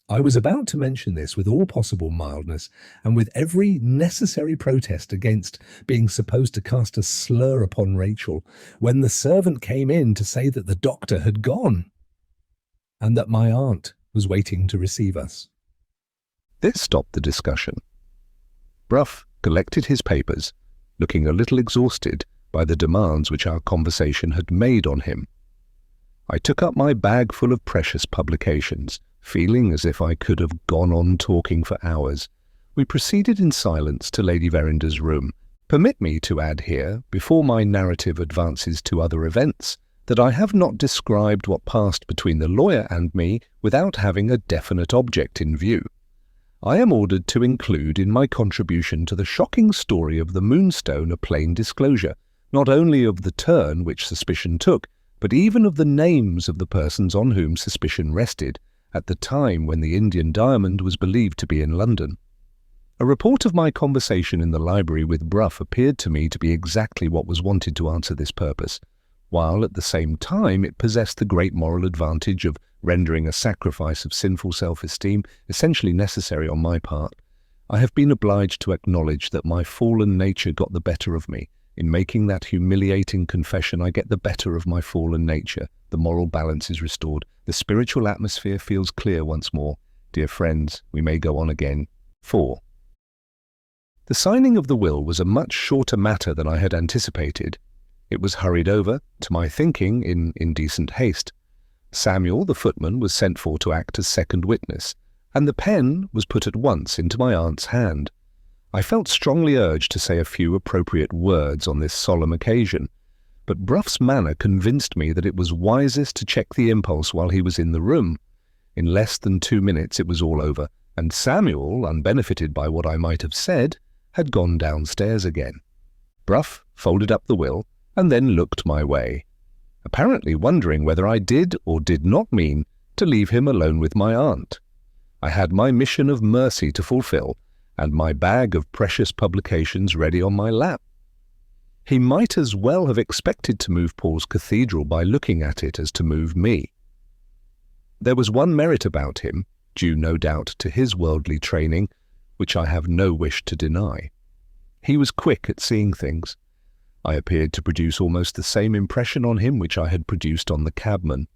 I was about to mention this with all possible mildness and with every necessary protest against being supposed to cast a slur upon Rachel when the servant came in to say that the doctor had gone and that my aunt was waiting to receive us. This stopped the discussion. Bruff collected his papers, looking a little exhausted by the demands which our conversation had made on him. I took up my bag full of precious publications, feeling as if I could have gone on talking for hours. We proceeded in silence to Lady Verinder's room. Permit me to add here, before my narrative advances to other events, that I have not described what passed between the lawyer and me without having a definite object in view. I am ordered to include in my contribution to the shocking story of the Moonstone a plain disclosure, not only of the turn which suspicion took, but even of the names of the persons on whom suspicion rested, at the time when the Indian diamond was believed to be in London. A report of my conversation in the library with Bruff appeared to me to be exactly what was wanted to answer this purpose, while at the same time it possessed the great moral advantage of rendering a sacrifice of sinful self-esteem essentially necessary on my part. I have been obliged to acknowledge that my fallen nature got the better of me. In making that humiliating confession, I get the better of my fallen nature. The moral balance is restored. The spiritual atmosphere feels clear once more. Dear friends, we may go on again. 4. The signing of the will was a much shorter matter than I had anticipated. It was hurried over, to my thinking, in indecent haste. Samuel, the footman, was sent for to act as second witness, and the pen was put at once into my aunt's hand. I felt strongly urged to say a few appropriate words on this solemn occasion, but Bruff's manner convinced me that it was wisest to check the impulse while he was in the room. In less than 2 minutes it was all over, and Samuel, unbenefited by what I might have said, had gone downstairs again. Bruff folded up the will, and then looked my way, apparently wondering whether I did or did not mean to leave him alone with my aunt. I had my mission of mercy to fulfill, and my bag of precious publications ready on my lap. He might as well have expected to move Paul's cathedral by looking at it as to move me. There was one merit about him, due no doubt to his worldly training, which I have no wish to deny. He was quick at seeing things. I appeared to produce almost the same impression on him which I had produced on the cabman.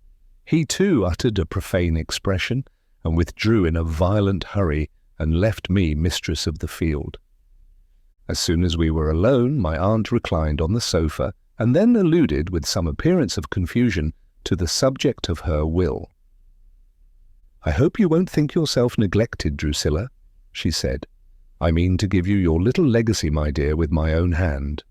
He too uttered a profane expression, and withdrew in a violent hurry, and left me mistress of the field. As soon as we were alone, my aunt reclined on the sofa, and then alluded, with some appearance of confusion, to the subject of her will. "I hope you won't think yourself neglected, Drusilla," she said. "I mean to give you your little legacy, my dear, with my own hand."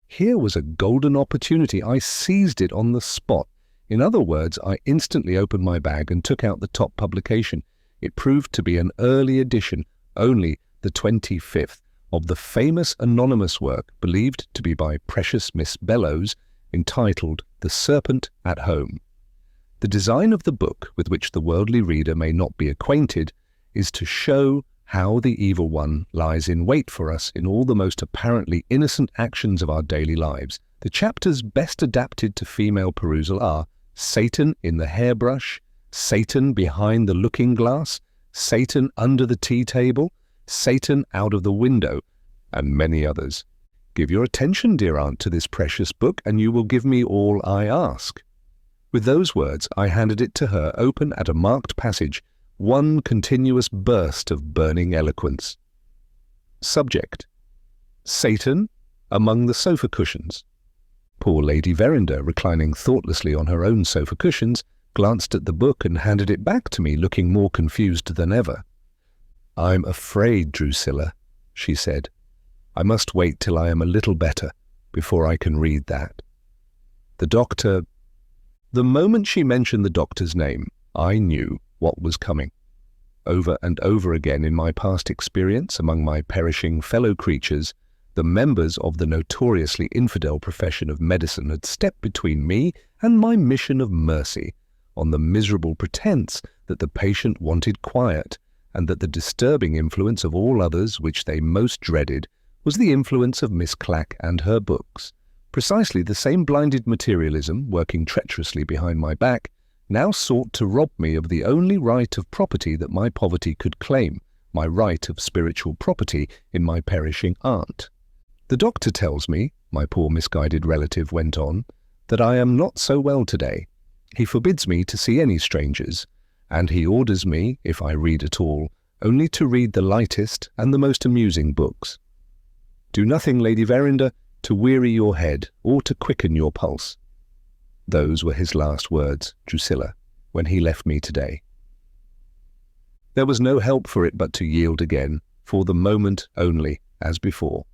Here was a golden opportunity. I seized it on the spot. In other words, I instantly opened my bag and took out the top publication. It proved to be an early edition, only the 25th, of the famous anonymous work believed to be by precious Miss Bellows, entitled The Serpent at Home. The design of the book, with which the worldly reader may not be acquainted, is to show how the evil one lies in wait for us in all the most apparently innocent actions of our daily lives. The chapters best adapted to female perusal are Satan in the hairbrush, Satan behind the looking-glass, Satan under the tea-table, Satan out of the window, and many others. Give your attention, dear aunt, to this precious book, and you will give me all I ask. With those words, I handed it to her open at a marked passage, one continuous burst of burning eloquence. Subject: Satan among the sofa cushions. Poor Lady Verinder, reclining thoughtlessly on her own sofa cushions, glanced at the book and handed it back to me, looking more confused than ever. "I'm afraid, Drusilla," she said, "I must wait till I am a little better before I can read that. The doctor—" The moment she mentioned the doctor's name, I knew what was coming. Over and over again in my past experience among my perishing fellow creatures, the members of the notoriously infidel profession of medicine had stepped between me and my mission of mercy, on the miserable pretense that the patient wanted quiet, and that the disturbing influence of all others which they most dreaded was the influence of Miss Clack and her books. Precisely the same blinded materialism, working treacherously behind my back, now sought to rob me of the only right of property that my poverty could claim, my right of spiritual property in my perishing aunt. "The doctor tells me," my poor misguided relative went on, "that I am not so well today. He forbids me to see any strangers, and he orders me, if I read at all, only to read the lightest and the most amusing books. Do nothing, Lady Verinder, to weary your head or to quicken your pulse." Those were his last words, Drusilla, when he left me today. There was no help for it but to yield again, for the moment only, as before.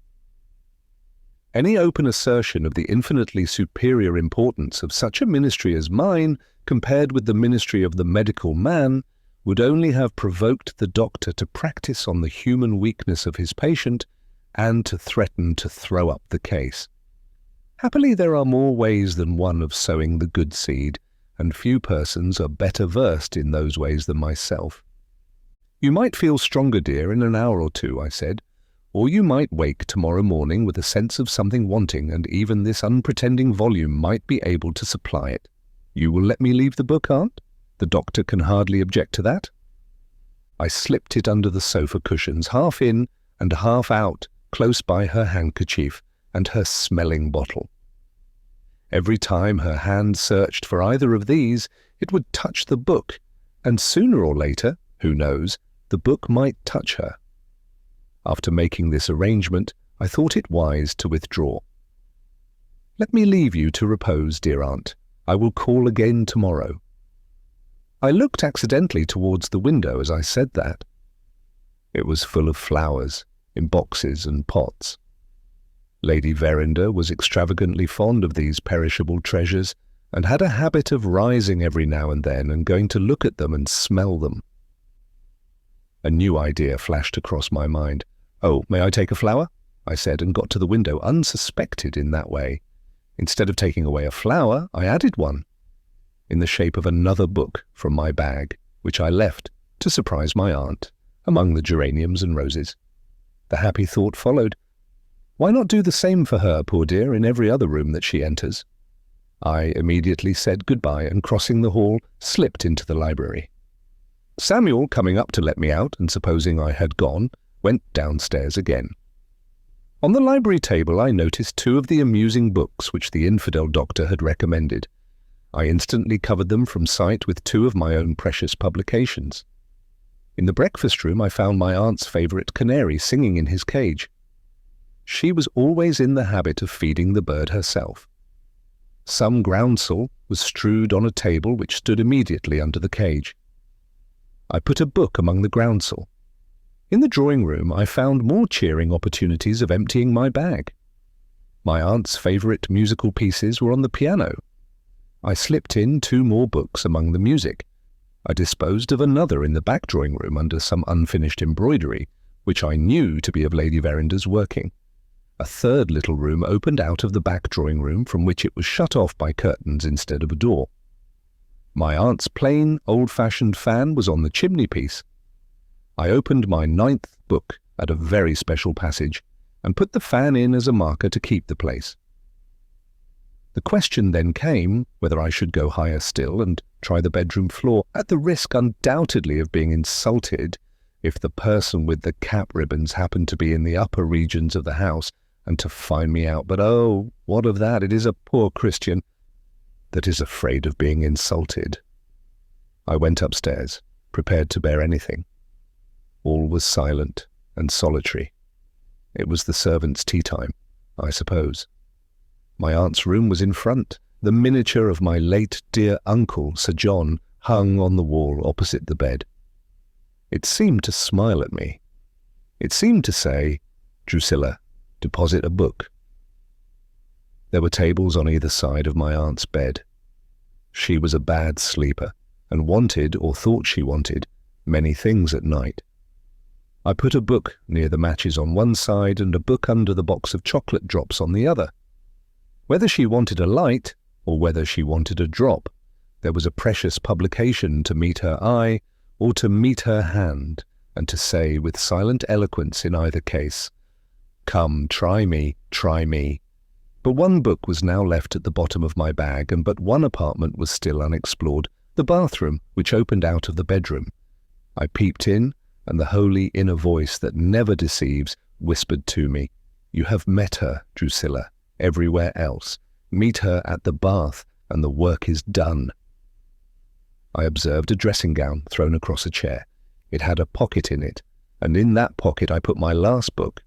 Any open assertion of the infinitely superior importance of such a ministry as mine, compared with the ministry of the medical man, would only have provoked the doctor to practice on the human weakness of his patient, and to threaten to throw up the case. Happily there are more ways than one of sowing the good seed, and few persons are better versed in those ways than myself. "You might feel stronger, dear, in an hour or two," I said, "or you might wake tomorrow morning with a sense of something wanting, and even this unpretending volume might be able to supply it. You will let me leave the book, aunt? The doctor can hardly object to that." I slipped it under the sofa cushions, half in and half out, close by her handkerchief and her smelling bottle. Every time her hand searched for either of these, it would touch the book, and sooner or later, who knows, the book might touch her. After making this arrangement, I thought it wise to withdraw. "Let me leave you to repose, dear aunt. I will call again tomorrow." I looked accidentally towards the window as I said that. It was full of flowers, in boxes and pots. Lady Verinder was extravagantly fond of these perishable treasures, and had a habit of rising every now and then and going to look at them and smell them. A new idea flashed across my mind. "Oh, may I take a flower?" I said, and got to the window, unsuspected in that way. Instead of taking away a flower, I added one, in the shape of another book from my bag, which I left, to surprise my aunt, among the geraniums and roses. The happy thought followed, Why not do the same for her, poor dear, in every other room that she enters? I immediately said goodbye and, crossing the hall, slipped into the library. Samuel, coming up to let me out and supposing I had gone, went downstairs again. On the library table I noticed 2 of the amusing books which the infidel doctor had recommended. I instantly covered them from sight with 2 of my own precious publications. In the breakfast room I found my aunt's favourite canary singing in his cage. She was always in the habit of feeding the bird herself. Some groundsel was strewed on a table which stood immediately under the cage. I put a book among the groundsel. In the drawing-room I found more cheering opportunities of emptying my bag. My aunt's favourite musical pieces were on the piano. I slipped in 2 more books among the music. I disposed of another in the back drawing-room under some unfinished embroidery, which I knew to be of Lady Verinder's working. A 3rd little room opened out of the back drawing-room, from which it was shut off by curtains instead of a door. My aunt's plain, old-fashioned fan was on the chimney-piece. I opened my 9th book at a very special passage, and put the fan in as a marker to keep the place. The question then came whether I should go higher still and try the bedroom floor, at the risk undoubtedly of being insulted if the person with the cap ribbons happened to be in the upper regions of the house and to find me out. But oh, what of that? It is a poor Christian that is afraid of being insulted. I went upstairs, prepared to bear anything. All was silent and solitary. It was the servants' tea time, I suppose. My aunt's room was in front. The miniature of my late dear uncle, Sir John, hung on the wall opposite the bed. It seemed to smile at me. It seemed to say, "Drusilla, deposit a book." There were tables on either side of my aunt's bed. She was a bad sleeper, and wanted, or thought she wanted, many things at night. I put a book near the matches on one side and a book under the box of chocolate drops on the other. Whether she wanted a light, or whether she wanted a drop, there was a precious publication to meet her eye, or to meet her hand, and to say with silent eloquence in either case, "Come, try me, try me." But one book was now left at the bottom of my bag, and but one apartment was still unexplored, the bathroom, which opened out of the bedroom. I peeped in, and the holy inner voice that never deceives whispered to me, "You have met her, Drusilla, everywhere else. Meet her at the bath, and the work is done." I observed a dressing-gown thrown across a chair. It had a pocket in it, and in that pocket I put my last book.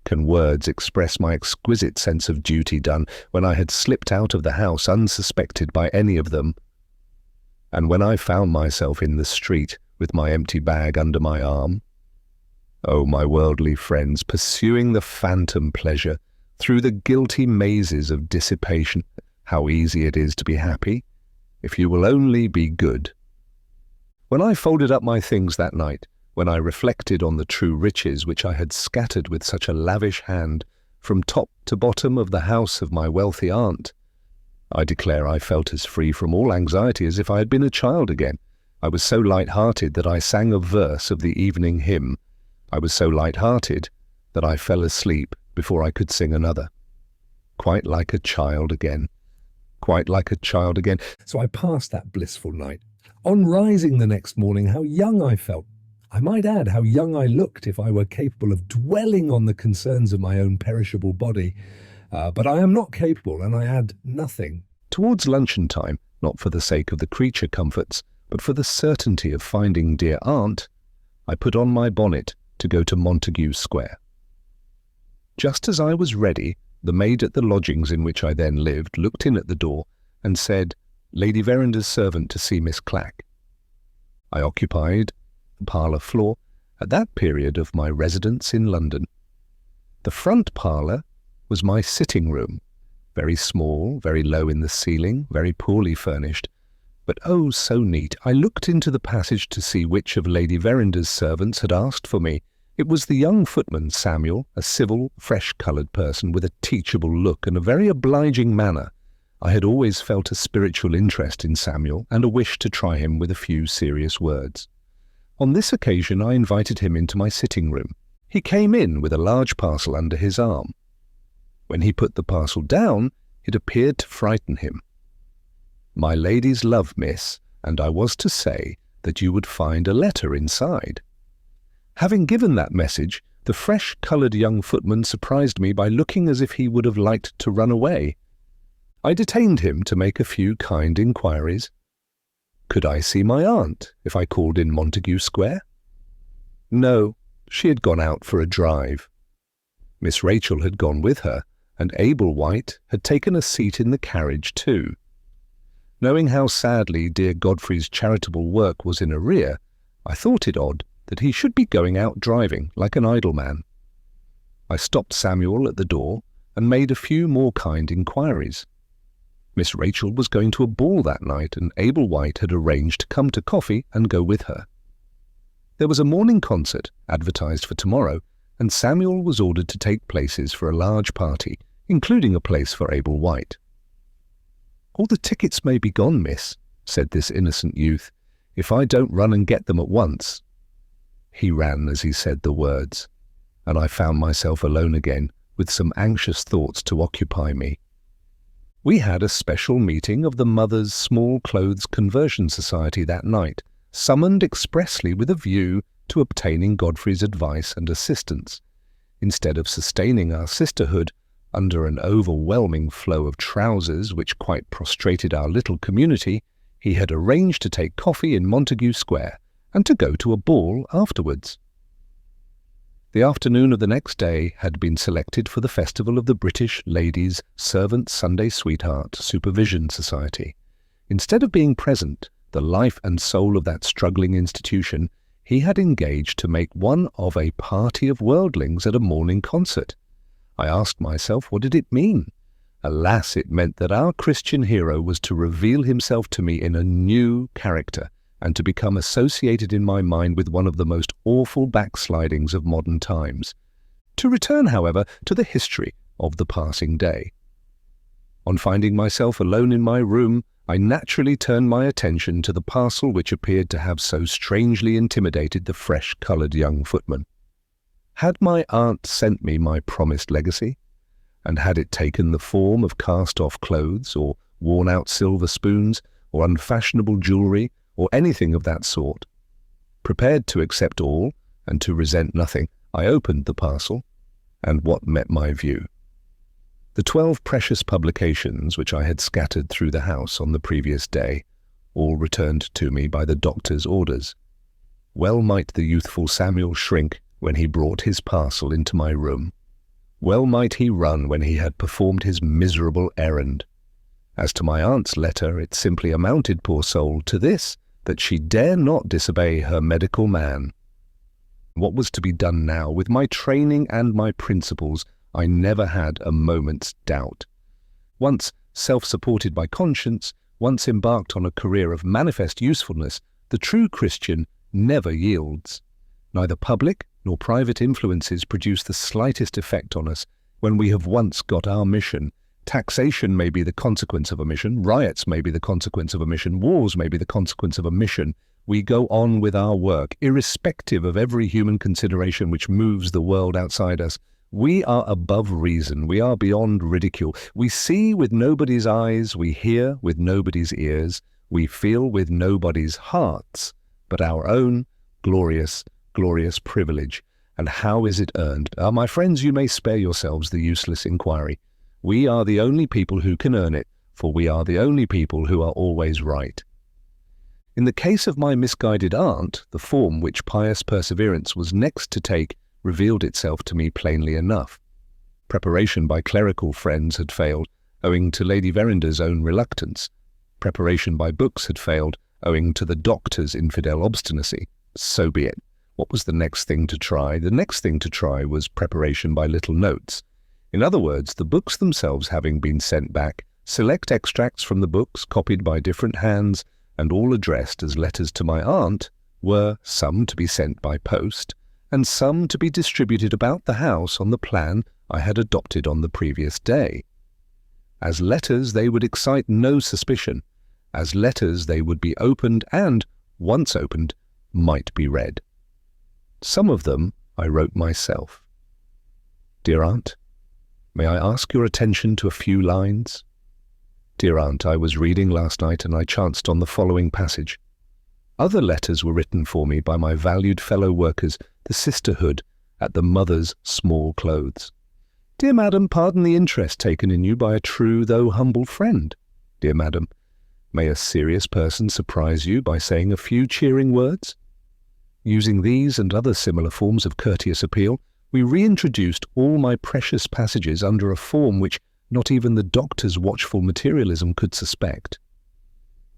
Can words express my exquisite sense of duty done when I had slipped out of the house unsuspected by any of them? And when I found myself in the street with my empty bag under my arm? Oh, my worldly friends, pursuing the phantom pleasure through the guilty mazes of dissipation, how easy it is to be happy, if you will only be good. When I folded up my things that night, when I reflected on the true riches which I had scattered with such a lavish hand from top to bottom of the house of my wealthy aunt, I declare I felt as free from all anxiety as if I had been a child again. I was so light-hearted that I sang a verse of the evening hymn. I was so light-hearted that I fell asleep before I could sing another. Quite like a child again. Quite like a child again. So I passed that blissful night. On rising the next morning, how young I felt. I might add how young I looked if I were capable of dwelling on the concerns of my own perishable body. But I am not capable, and I add nothing. Towards luncheon time, not for the sake of the creature comforts, but for the certainty of finding dear aunt, I put on my bonnet to go to Montague Square. Just as I was ready, the maid at the lodgings in which I then lived looked in at the door and said, "Lady Verinder's servant to see Miss Clack." I occupied the parlour floor at that period of my residence in London. The front parlour was my sitting room, very small, very low in the ceiling, very poorly furnished, but oh, so neat. I looked into the passage to see which of Lady Verinder's servants had asked for me. It was the young footman, Samuel, a civil, fresh-coloured person with a teachable look and a very obliging manner. I had always felt a spiritual interest in Samuel and a wish to try him with a few serious words. On this occasion I invited him into my sitting room. He came in with a large parcel under his arm. When he put the parcel down, it appeared to frighten him. "My lady's love, miss, and I was to say that you would find a letter inside." Having given that message, the fresh-coloured young footman surprised me by looking as if he would have liked to run away. I detained him to make a few kind inquiries. Could I see my aunt if I called in Montague Square? No, she had gone out for a drive. Miss Rachel had gone with her, and Abel White had taken a seat in the carriage too. Knowing how sadly dear Godfrey's charitable work was in arrear, I thought it odd that he should be going out driving like an idle man. I stopped Samuel at the door and made a few more kind inquiries. Miss Rachel was going to a ball that night, and Abel White had arranged to come to coffee and go with her. There was a morning concert advertised for tomorrow, and Samuel was ordered to take places for a large party, including a place for Abel White. "All the tickets may be gone, miss," said this innocent youth, "if I don't run and get them at once." He ran as he said the words, and I found myself alone again with some anxious thoughts to occupy me. We had a special meeting of the Mothers' Small Clothes Conversion Society that night, summoned expressly with a view to obtaining Godfrey's advice and assistance. Instead of sustaining our sisterhood under an overwhelming flow of trousers which quite prostrated our little community, he had arranged to take coffee in Montague Square and to go to a ball afterwards. The afternoon of the next day had been selected for the festival of the British Ladies' Servant Sunday Sweetheart Supervision Society. Instead of being present, the life and soul of that struggling institution, he had engaged to make one of a party of worldlings at a morning concert. I asked myself, what did it mean? Alas, it meant that our Christian hero was to reveal himself to me in a new character, and to become associated in my mind with one of the most awful backslidings of modern times. To return, however, to the history of the passing day. On finding myself alone in my room, I naturally turned my attention to the parcel which appeared to have so strangely intimidated the fresh-coloured young footman. Had my aunt sent me my promised legacy? And had it taken the form of cast-off clothes, or worn-out silver spoons, or unfashionable jewellery, or anything of that sort? Prepared to accept all, and to resent nothing, I opened the parcel, and what met my view? The 12 precious publications which I had scattered through the house on the previous day, all returned to me by the doctor's orders. Well might the youthful Samuel shrink when he brought his parcel into my room. Well might he run when he had performed his miserable errand. As to my aunt's letter, it simply amounted, poor soul, to this, that she dare not disobey her medical man. What was to be done now? With my training and my principles, I never had a moment's doubt. Once self-supported by conscience, once embarked on a career of manifest usefulness, the true Christian never yields. Neither public nor private influences produce the slightest effect on us when we have once got our mission. Taxation may be the consequence of a mission, riots may be the consequence of a mission, wars may be the consequence of a mission. We go on with our work, irrespective of every human consideration which moves the world outside us. We are above reason, we are beyond ridicule. We see with nobody's eyes, we hear with nobody's ears, we feel with nobody's hearts, but our own glorious, glorious privilege. And how is it earned? My friends, you may spare yourselves the useless inquiry. We are the only people who can earn it, for we are the only people who are always right. In the case of my misguided aunt, the form which pious perseverance was next to take revealed itself to me plainly enough. Preparation by clerical friends had failed, owing to Lady Verinder's own reluctance. Preparation by books had failed, owing to the doctor's infidel obstinacy. So be it. What was the next thing to try? The next thing to try was preparation by little notes. In other words, the books themselves having been sent back, select extracts from the books, copied by different hands, and all addressed as letters to my aunt, were some to be sent by post, and some to be distributed about the house on the plan I had adopted on the previous day. As letters they would excite no suspicion. As letters they would be opened and, once opened, might be read. Some of them I wrote myself. Dear Aunt, may I ask your attention to a few lines? Dear Aunt, I was reading last night and I chanced on the following passage. Other letters were written for me by my valued fellow workers, the sisterhood, at the Mother's Small Clothes. Dear Madam, pardon the interest taken in you by a true though humble friend. Dear Madam, may a serious person surprise you by saying a few cheering words? Using these and other similar forms of courteous appeal, we reintroduced all my precious passages under a form which not even the doctor's watchful materialism could suspect.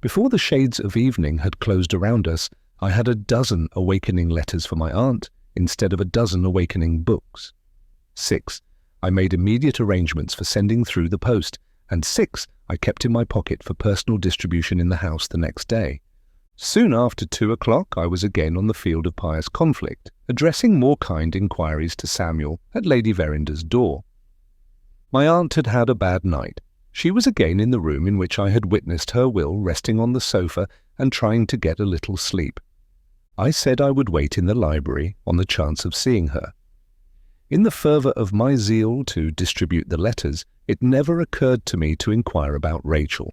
Before the shades of evening had closed around us, I had a dozen awakening letters for my aunt instead of a dozen awakening books. 6. I made immediate arrangements for sending through the post, and 6 I kept in my pocket for personal distribution in the house the next day. Soon after 2 o'clock I was again on the field of pious conflict, addressing more kind inquiries to Samuel at Lady Verinder's door. My aunt had had a bad night. She was again in the room in which I had witnessed her will, resting on the sofa and trying to get a little sleep. I said I would wait in the library on the chance of seeing her. In the fervour of my zeal to distribute the letters, it never occurred to me to inquire about Rachel.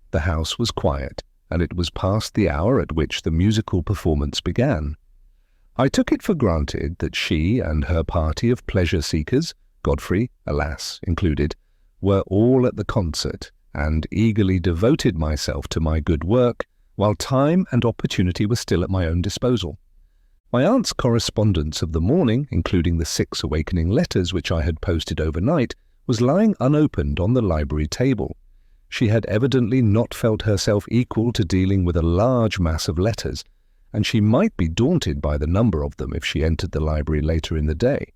The house was quiet, and it was past the hour at which the musical performance began. I took it for granted that she and her party of pleasure-seekers, Godfrey, alas, included, were all at the concert, and eagerly devoted myself to my good work, while time and opportunity were still at my own disposal. My aunt's correspondence of the morning, including the 6 awakening letters which I had posted overnight, was lying unopened on the library table. She had evidently not felt herself equal to dealing with a large mass of letters, and she might be daunted by the number of them if she entered the library later in the day.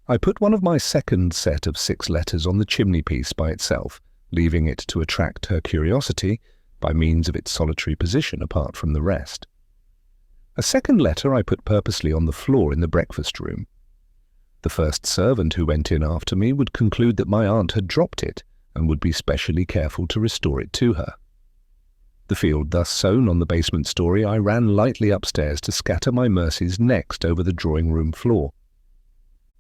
I put one of my second set of 6 letters on the chimney-piece by itself, leaving it to attract her curiosity by means of its solitary position apart from the rest. A second letter I put purposely on the floor in the breakfast-room. The first servant who went in after me would conclude that my aunt had dropped it, and would be specially careful to restore it to her. The field thus sown on the basement story, I ran lightly upstairs to scatter my mercies next over the drawing-room floor.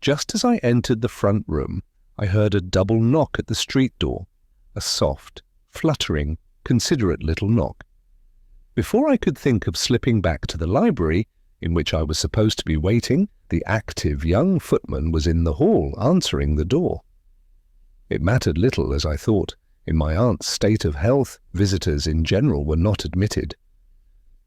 Just as I entered the front room, I heard a double knock at the street door, a soft, fluttering, considerate little knock. Before I could think of slipping back to the library, in which I was supposed to be waiting, the active young footman was in the hall answering the door. It mattered little, as I thought. In my aunt's state of health, visitors in general were not admitted.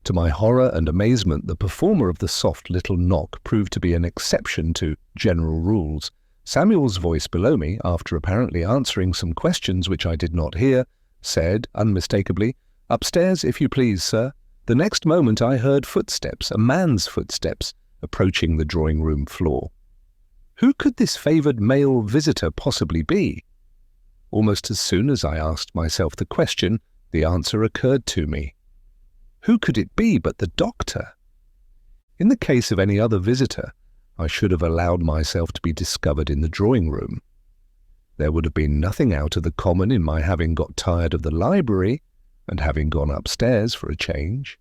To my horror and amazement, the performer of the soft little knock proved to be an exception to general rules. Samuel's voice below me, after apparently answering some questions which I did not hear, said unmistakably, "Upstairs, if you please, sir." The next moment I heard footsteps, a man's footsteps, approaching the drawing-room floor. Who could this favoured male visitor possibly be? Almost as soon as I asked myself the question, the answer occurred to me. Who could it be but the doctor? In the case of any other visitor, I should have allowed myself to be discovered in the drawing-room. There would have been nothing out of the common in my having got tired of the library and having gone upstairs for a change,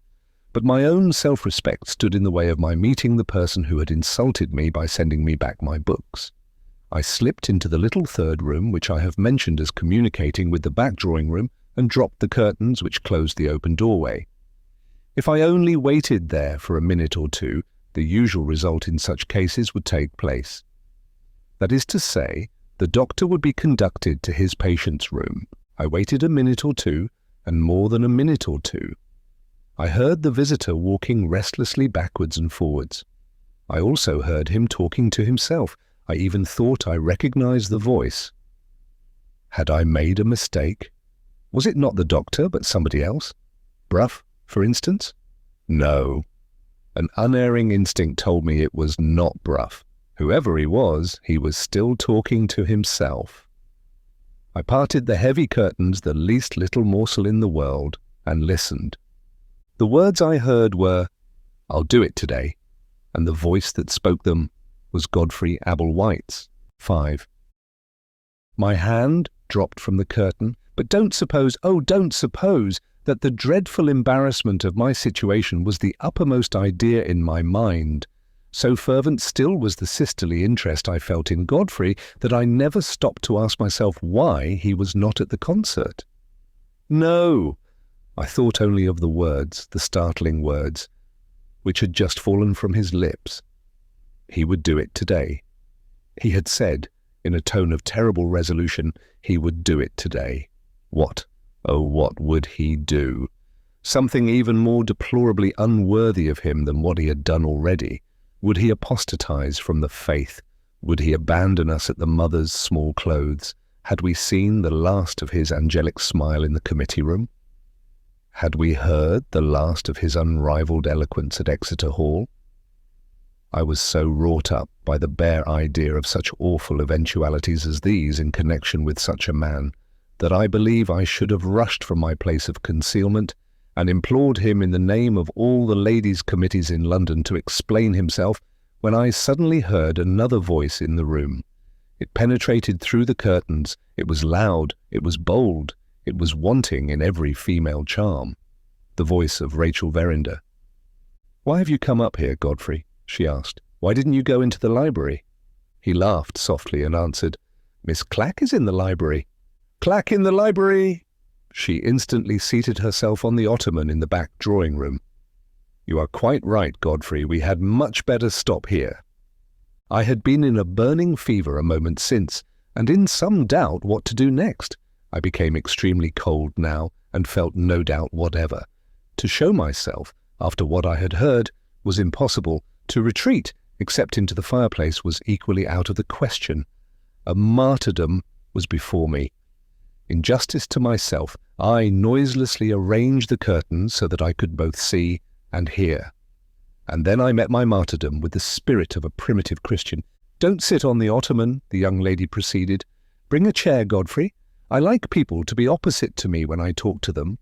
but my own self-respect stood in the way of my meeting the person who had insulted me by sending me back my books. I slipped into the little third room which I have mentioned as communicating with the back drawing-room and dropped the curtains which closed the open doorway. If I only waited there for a minute or two, the usual result in such cases would take place. That is to say, the doctor would be conducted to his patient's room. I waited a minute or two, and more than a minute or two. I heard the visitor walking restlessly backwards and forwards. I also heard him talking to himself. I even thought I recognized the voice. Had I made a mistake? Was it not the doctor, but somebody else? Brough, for instance? No. An unerring instinct told me it was not Brough. Whoever he was still talking to himself. I parted the heavy curtains the least little morsel in the world and listened. The words I heard were, "I'll do it today," and the voice that spoke them was Godfrey Ablewhite's. 5. My hand dropped from the curtain, but don't suppose that the dreadful embarrassment of my situation was the uppermost idea in my mind. So fervent still was the sisterly interest I felt in Godfrey that I never stopped to ask myself why he was not at the concert. No! I thought only of the words, the startling words, which had just fallen from his lips. He would do it today. He had said, in a tone of terrible resolution, he would do it today. What, oh, what would he do? Something even more deplorably unworthy of him than what he had done already. Would he apostatize from the faith? Would he abandon us at the mother's small clothes? Had we seen the last of his angelic smile in the committee room? Had we heard the last of his unrivalled eloquence at Exeter Hall? I was so wrought up by the bare idea of such awful eventualities as these in connection with such a man, that I believe I should have rushed from my place of concealment and implored him in the name of all the ladies' committees in London to explain himself, when I suddenly heard another voice in the room. It penetrated through the curtains, it was loud, it was bold, it was wanting in every female charm. The voice of Rachel Verinder. "Why have you come up here, Godfrey?" she asked. "Why didn't you go into the library?" He laughed softly and answered, "Miss Clack is in the library." "Clack in the library!" She instantly seated herself on the ottoman in the back drawing-room. "You are quite right, Godfrey. We had much better stop here." I had been in a burning fever a moment since, and in some doubt what to do next. I became extremely cold now, and felt no doubt whatever. To show myself, after what I had heard, was impossible. To retreat, except into the fireplace, was equally out of the question. A martyrdom was before me. In justice to myself, I noiselessly arranged the curtains so that I could both see and hear. And then I met my martyrdom with the spirit of a primitive Christian. "Don't sit on the ottoman," the young lady proceeded. "Bring a chair, Godfrey. I like people to be opposite to me when I talk to them."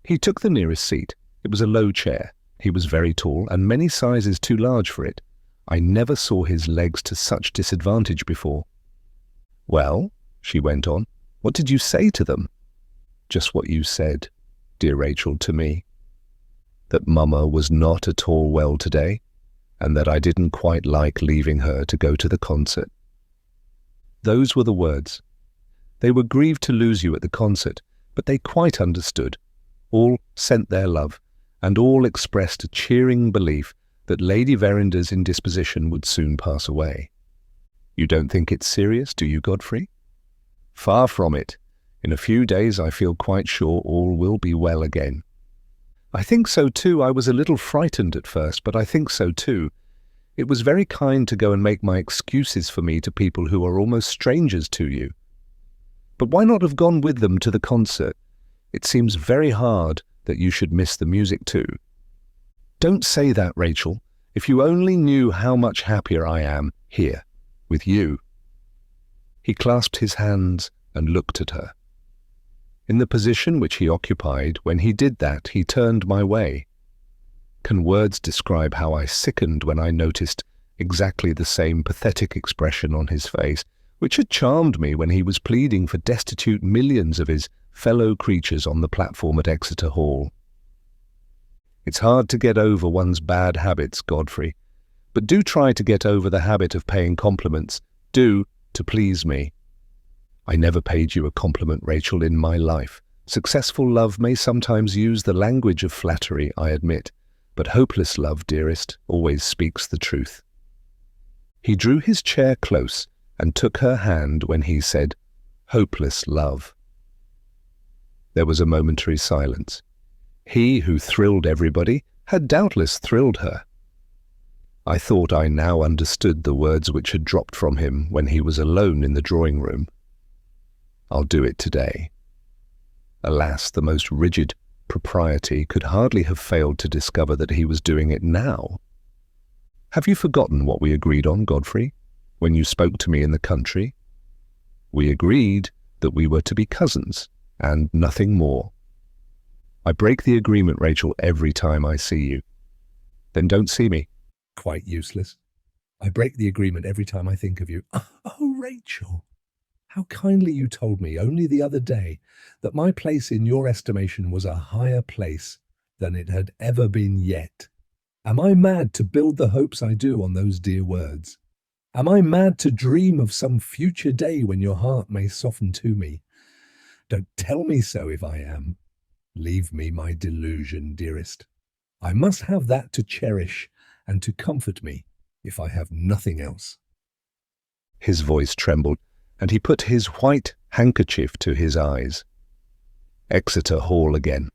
He took the nearest seat. It was a low chair. He was very tall, and many sizes too large for it. I never saw his legs to such disadvantage before. "Well," she went on, "what did you say to them?" "Just what you said, dear Rachel, to me. That Mama was not at all well today, and that I didn't quite like leaving her to go to the concert." Those were the words. They were grieved to lose you at the concert, but they quite understood. All sent their love, and all expressed a cheering belief that Lady Verinder's indisposition would soon pass away. You don't think it's serious, do you, Godfrey? Far from it. In a few days I feel quite sure all will be well again. I think so too. I was a little frightened at first, but I think so too. It was very kind to go and make my excuses for me to people who are almost strangers to you. But why not have gone with them to the concert? It seems very hard that you should miss the music too. Don't say that, Rachel. If you only knew how much happier I am here, with you. He clasped his hands and looked at her. In the position which he occupied, when he did that, he turned my way. Can words describe how I sickened when I noticed exactly the same pathetic expression on his face, which had charmed me when he was pleading for destitute millions of his fellow creatures on the platform at Exeter Hall? It's hard to get over one's bad habits, Godfrey, but do try to get over the habit of paying compliments. Do, to please me. I never paid you a compliment, Rachel, in my life. Successful love may sometimes use the language of flattery, I admit, but hopeless love, dearest, always speaks the truth. He drew his chair close and took her hand when he said, "Hopeless love." There was a momentary silence. He who thrilled everybody had doubtless thrilled her. I thought I now understood the words which had dropped from him when he was alone in the drawing-room. I'll do it today. Alas, the most rigid propriety could hardly have failed to discover that he was doing it now. Have you forgotten what we agreed on, Godfrey, when you spoke to me in the country? We agreed that we were to be cousins, and nothing more. I break the agreement, Rachel, every time I see you. Then don't see me. Quite useless. I break the agreement every time I think of you. Oh, Rachel, how kindly you told me only the other day that my place in your estimation was a higher place than it had ever been yet. Am I mad to build the hopes I do on those dear words? Am I mad to dream of some future day when your heart may soften to me? Don't tell me so if I am. Leave me my delusion, dearest. I must have that to cherish and to comfort me if I have nothing else. His voice trembled, and he put his white handkerchief to his eyes. Exeter Hall again.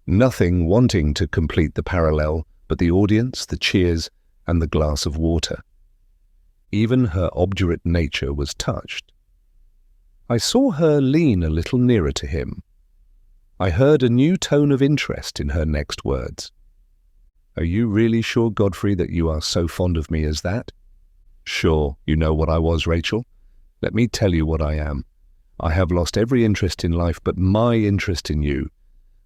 Nothing wanting to complete the parallel but the audience, the cheers, and the glass of water. Even her obdurate nature was touched. I saw her lean a little nearer to him. I heard a new tone of interest in her next words. "Are you really sure, Godfrey, that you are so fond of me as that?" "Sure, you know what I was, Rachel. Let me tell you what I am. I have lost every interest in life but my interest in you.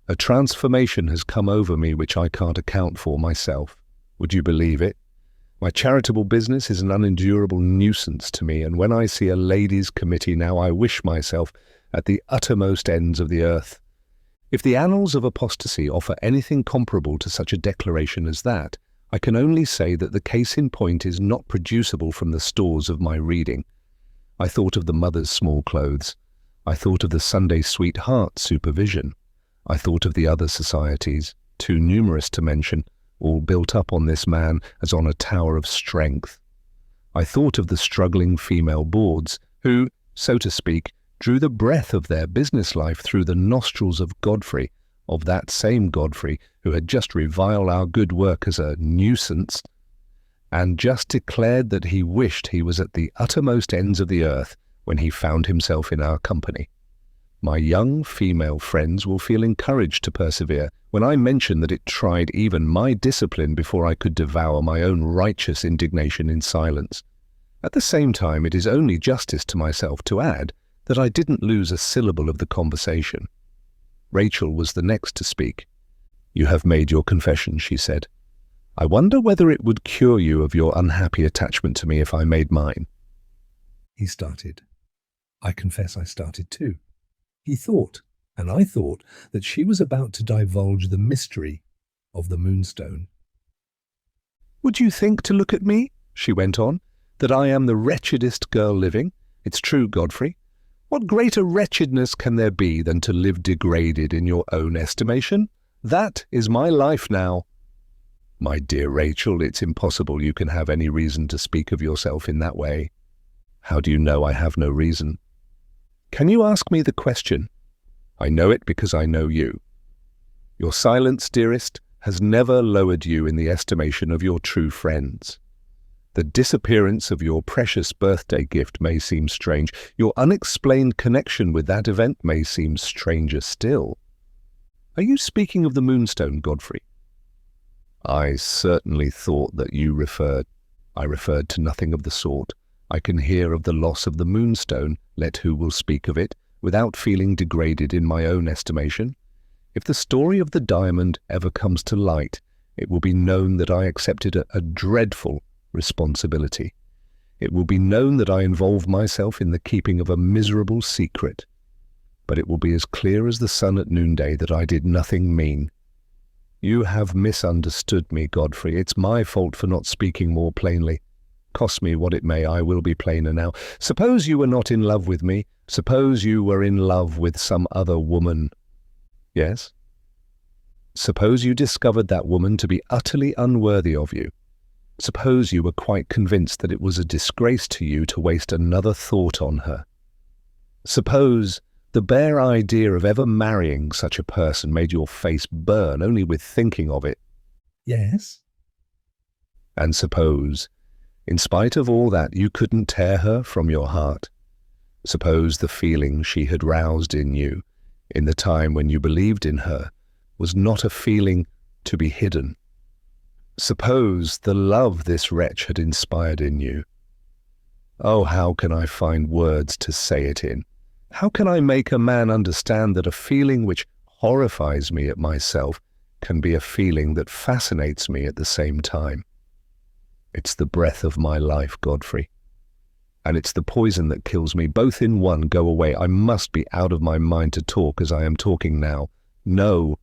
A transformation has come over me which I can't account for myself. Would you believe it? My charitable business is an unendurable nuisance to me, and when I see a ladies' committee now, I wish myself at the uttermost ends of the earth. If the annals of apostasy offer anything comparable to such a declaration as that, I can only say that the case in point is not producible from the stores of my reading. I thought of the mother's small clothes. I thought of the Sunday Sweetheart supervision. I thought of the other societies, too numerous to mention, all built up on this man as on a tower of strength. I thought of the struggling female boards, who, so to speak, drew the breath of their business life through the nostrils of Godfrey, of that same Godfrey who had just reviled our good work as a nuisance, and just declared that he wished he was at the uttermost ends of the earth when he found himself in our company. My young female friends will feel encouraged to persevere when I mention that it tried even my discipline before I could devour my own righteous indignation in silence. At the same time, it is only justice to myself to add that I didn't lose a syllable of the conversation. Rachel was the next to speak. "You have made your confession," she said. "I wonder whether it would cure you of your unhappy attachment to me if I made mine." He started. I confess I started too. He thought, and I thought, that she was about to divulge the mystery of the Moonstone. "Would you think, to look at me," she went on, "that I am the wretchedest girl living? It's true, Godfrey. What greater wretchedness can there be than to live degraded in your own estimation? That is my life now." "My dear Rachel, it's impossible you can have any reason to speak of yourself in that way." "How do you know I have no reason?" "Can you ask me the question?" "I know it because I know you. Your silence, dearest, has never lowered you in the estimation of your true friends. The disappearance of your precious birthday gift may seem strange. Your unexplained connection with that event may seem stranger still. Are you speaking of the Moonstone, Godfrey?" "I certainly thought that you referred—" "I referred to nothing of the sort. I can hear of the loss of the Moonstone, let who will speak of it, without feeling degraded in my own estimation. If the story of the diamond ever comes to light, it will be known that I accepted a dreadful responsibility. It will be known that I involved myself in the keeping of a miserable secret. But it will be as clear as the sun at noonday that I did nothing mean. You have misunderstood me, Godfrey. It's my fault for not speaking more plainly. Cost me what it may, I will be plainer now. Suppose you were not in love with me. Suppose you were in love with some other woman." "Yes?" "Suppose you discovered that woman to be utterly unworthy of you. Suppose you were quite convinced that it was a disgrace to you to waste another thought on her. Suppose the bare idea of ever marrying such a person made your face burn only with thinking of it." "Yes." "And suppose, in spite of all that, you couldn't tear her from your heart. Suppose the feeling she had roused in you, in the time when you believed in her, was not a feeling to be hidden. Suppose the love this wretch had inspired in you. Oh, how can I find words to say it in? How can I make a man understand that a feeling which horrifies me at myself can be a feeling that fascinates me at the same time? It's the breath of my life, Godfrey. And it's the poison that kills me. Both in one. Go away. I must be out of my mind to talk as I am talking now. No,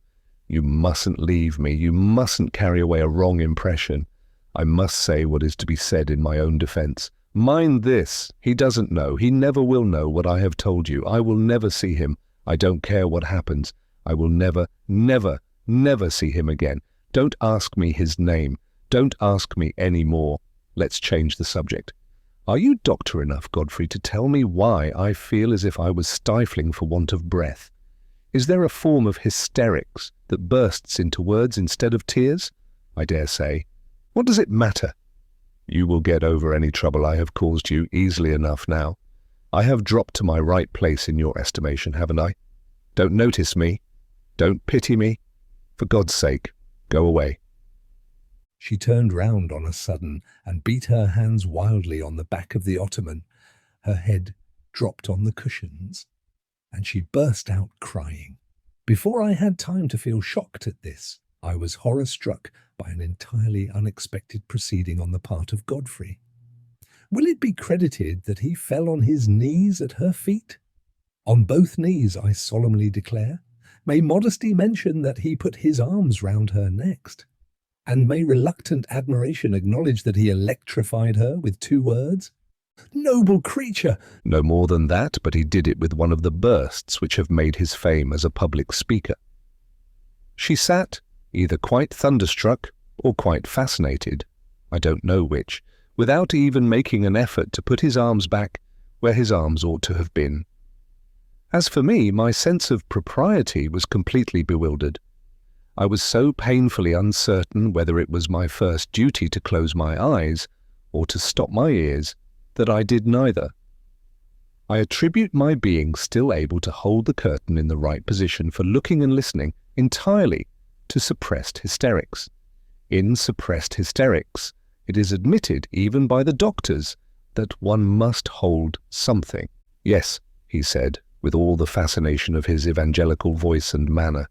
You mustn't leave me. You mustn't carry away a wrong impression. I must say what is to be said in my own defense. Mind this, he doesn't know, he never will know what I have told you. I will never see him. I don't care what happens. I will never, never, never see him again. Don't ask me his name. Don't ask me any more. Let's change the subject. Are you doctor enough, Godfrey, to tell me why I feel as if I was stifling for want of breath? Is there a form of hysterics that bursts into words instead of tears? I dare say. What does it matter? You will get over any trouble I have caused you easily enough now. I have dropped to my right place in your estimation, haven't I? Don't notice me. Don't pity me. For God's sake, go away. She turned round on a sudden and beat her hands wildly on the back of the ottoman. Her head dropped on the cushions, and she burst out crying. Before I had time to feel shocked at this, I was horror-struck by an entirely unexpected proceeding on the part of Godfrey. Will it be credited that he fell on his knees at her feet? On both knees, I solemnly declare. May modesty mention that he put his arms round her next? And may reluctant admiration acknowledge that he electrified her with 2 words? Noble creature! No more than that, but he did it with one of the bursts which have made his fame as a public speaker. She sat, either quite thunderstruck or quite fascinated, I don't know which, without even making an effort to put his arms back where his arms ought to have been. As for me, my sense of propriety was completely bewildered. I was so painfully uncertain whether it was my first duty to close my eyes or to stop my ears that I did neither. I attribute my being still able to hold the curtain in the right position for looking and listening entirely to suppressed hysterics. In suppressed hysterics, it is admitted even by the doctors that one must hold something. Yes, he said, with all the fascination of his evangelical voice and manner,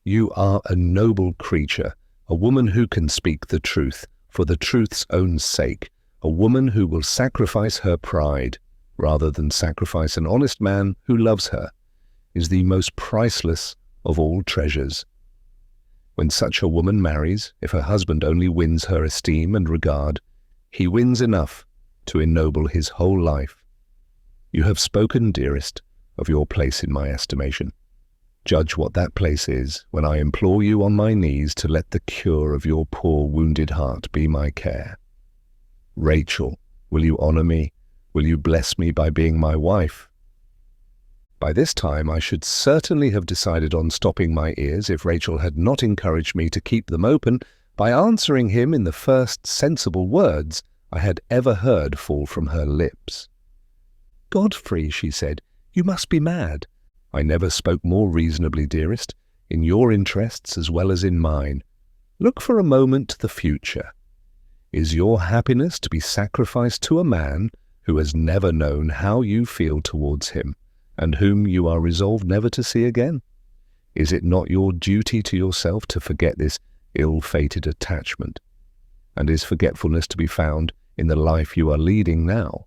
you are a noble creature, a woman who can speak the truth for the truth's own sake, a woman who will sacrifice her pride rather than sacrifice an honest man who loves her, is the most priceless of all treasures. When such a woman marries, if her husband only wins her esteem and regard, he wins enough to ennoble his whole life. You have spoken, dearest, of your place in my estimation. Judge what that place is when I implore you on my knees to let the cure of your poor wounded heart be my care. Rachel, will you honor me? Will you bless me by being my wife? By this time I should certainly have decided on stopping my ears if Rachel had not encouraged me to keep them open by answering him in the first sensible words I had ever heard fall from her lips. Godfrey, she said, you must be mad. I never spoke more reasonably, dearest, in your interests as well as in mine. Look for a moment to the future. Is your happiness to be sacrificed to a man who has never known how you feel towards him, and whom you are resolved never to see again? Is it not your duty to yourself to forget this ill-fated attachment? And is forgetfulness to be found in the life you are leading now?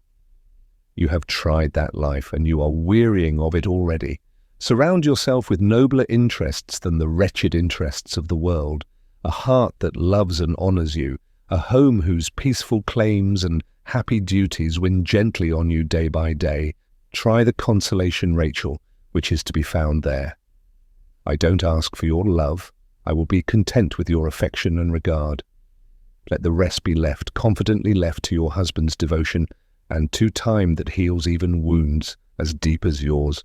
You have tried that life, and you are wearying of it already. Surround yourself with nobler interests than the wretched interests of the world, a heart that loves and honors you, a home whose peaceful claims and happy duties win gently on you day by day. Try the consolation, Rachel, which is to be found there. I don't ask for your love. I will be content with your affection and regard. Let the rest be left, confidently left to your husband's devotion, and to time that heals even wounds as deep as yours.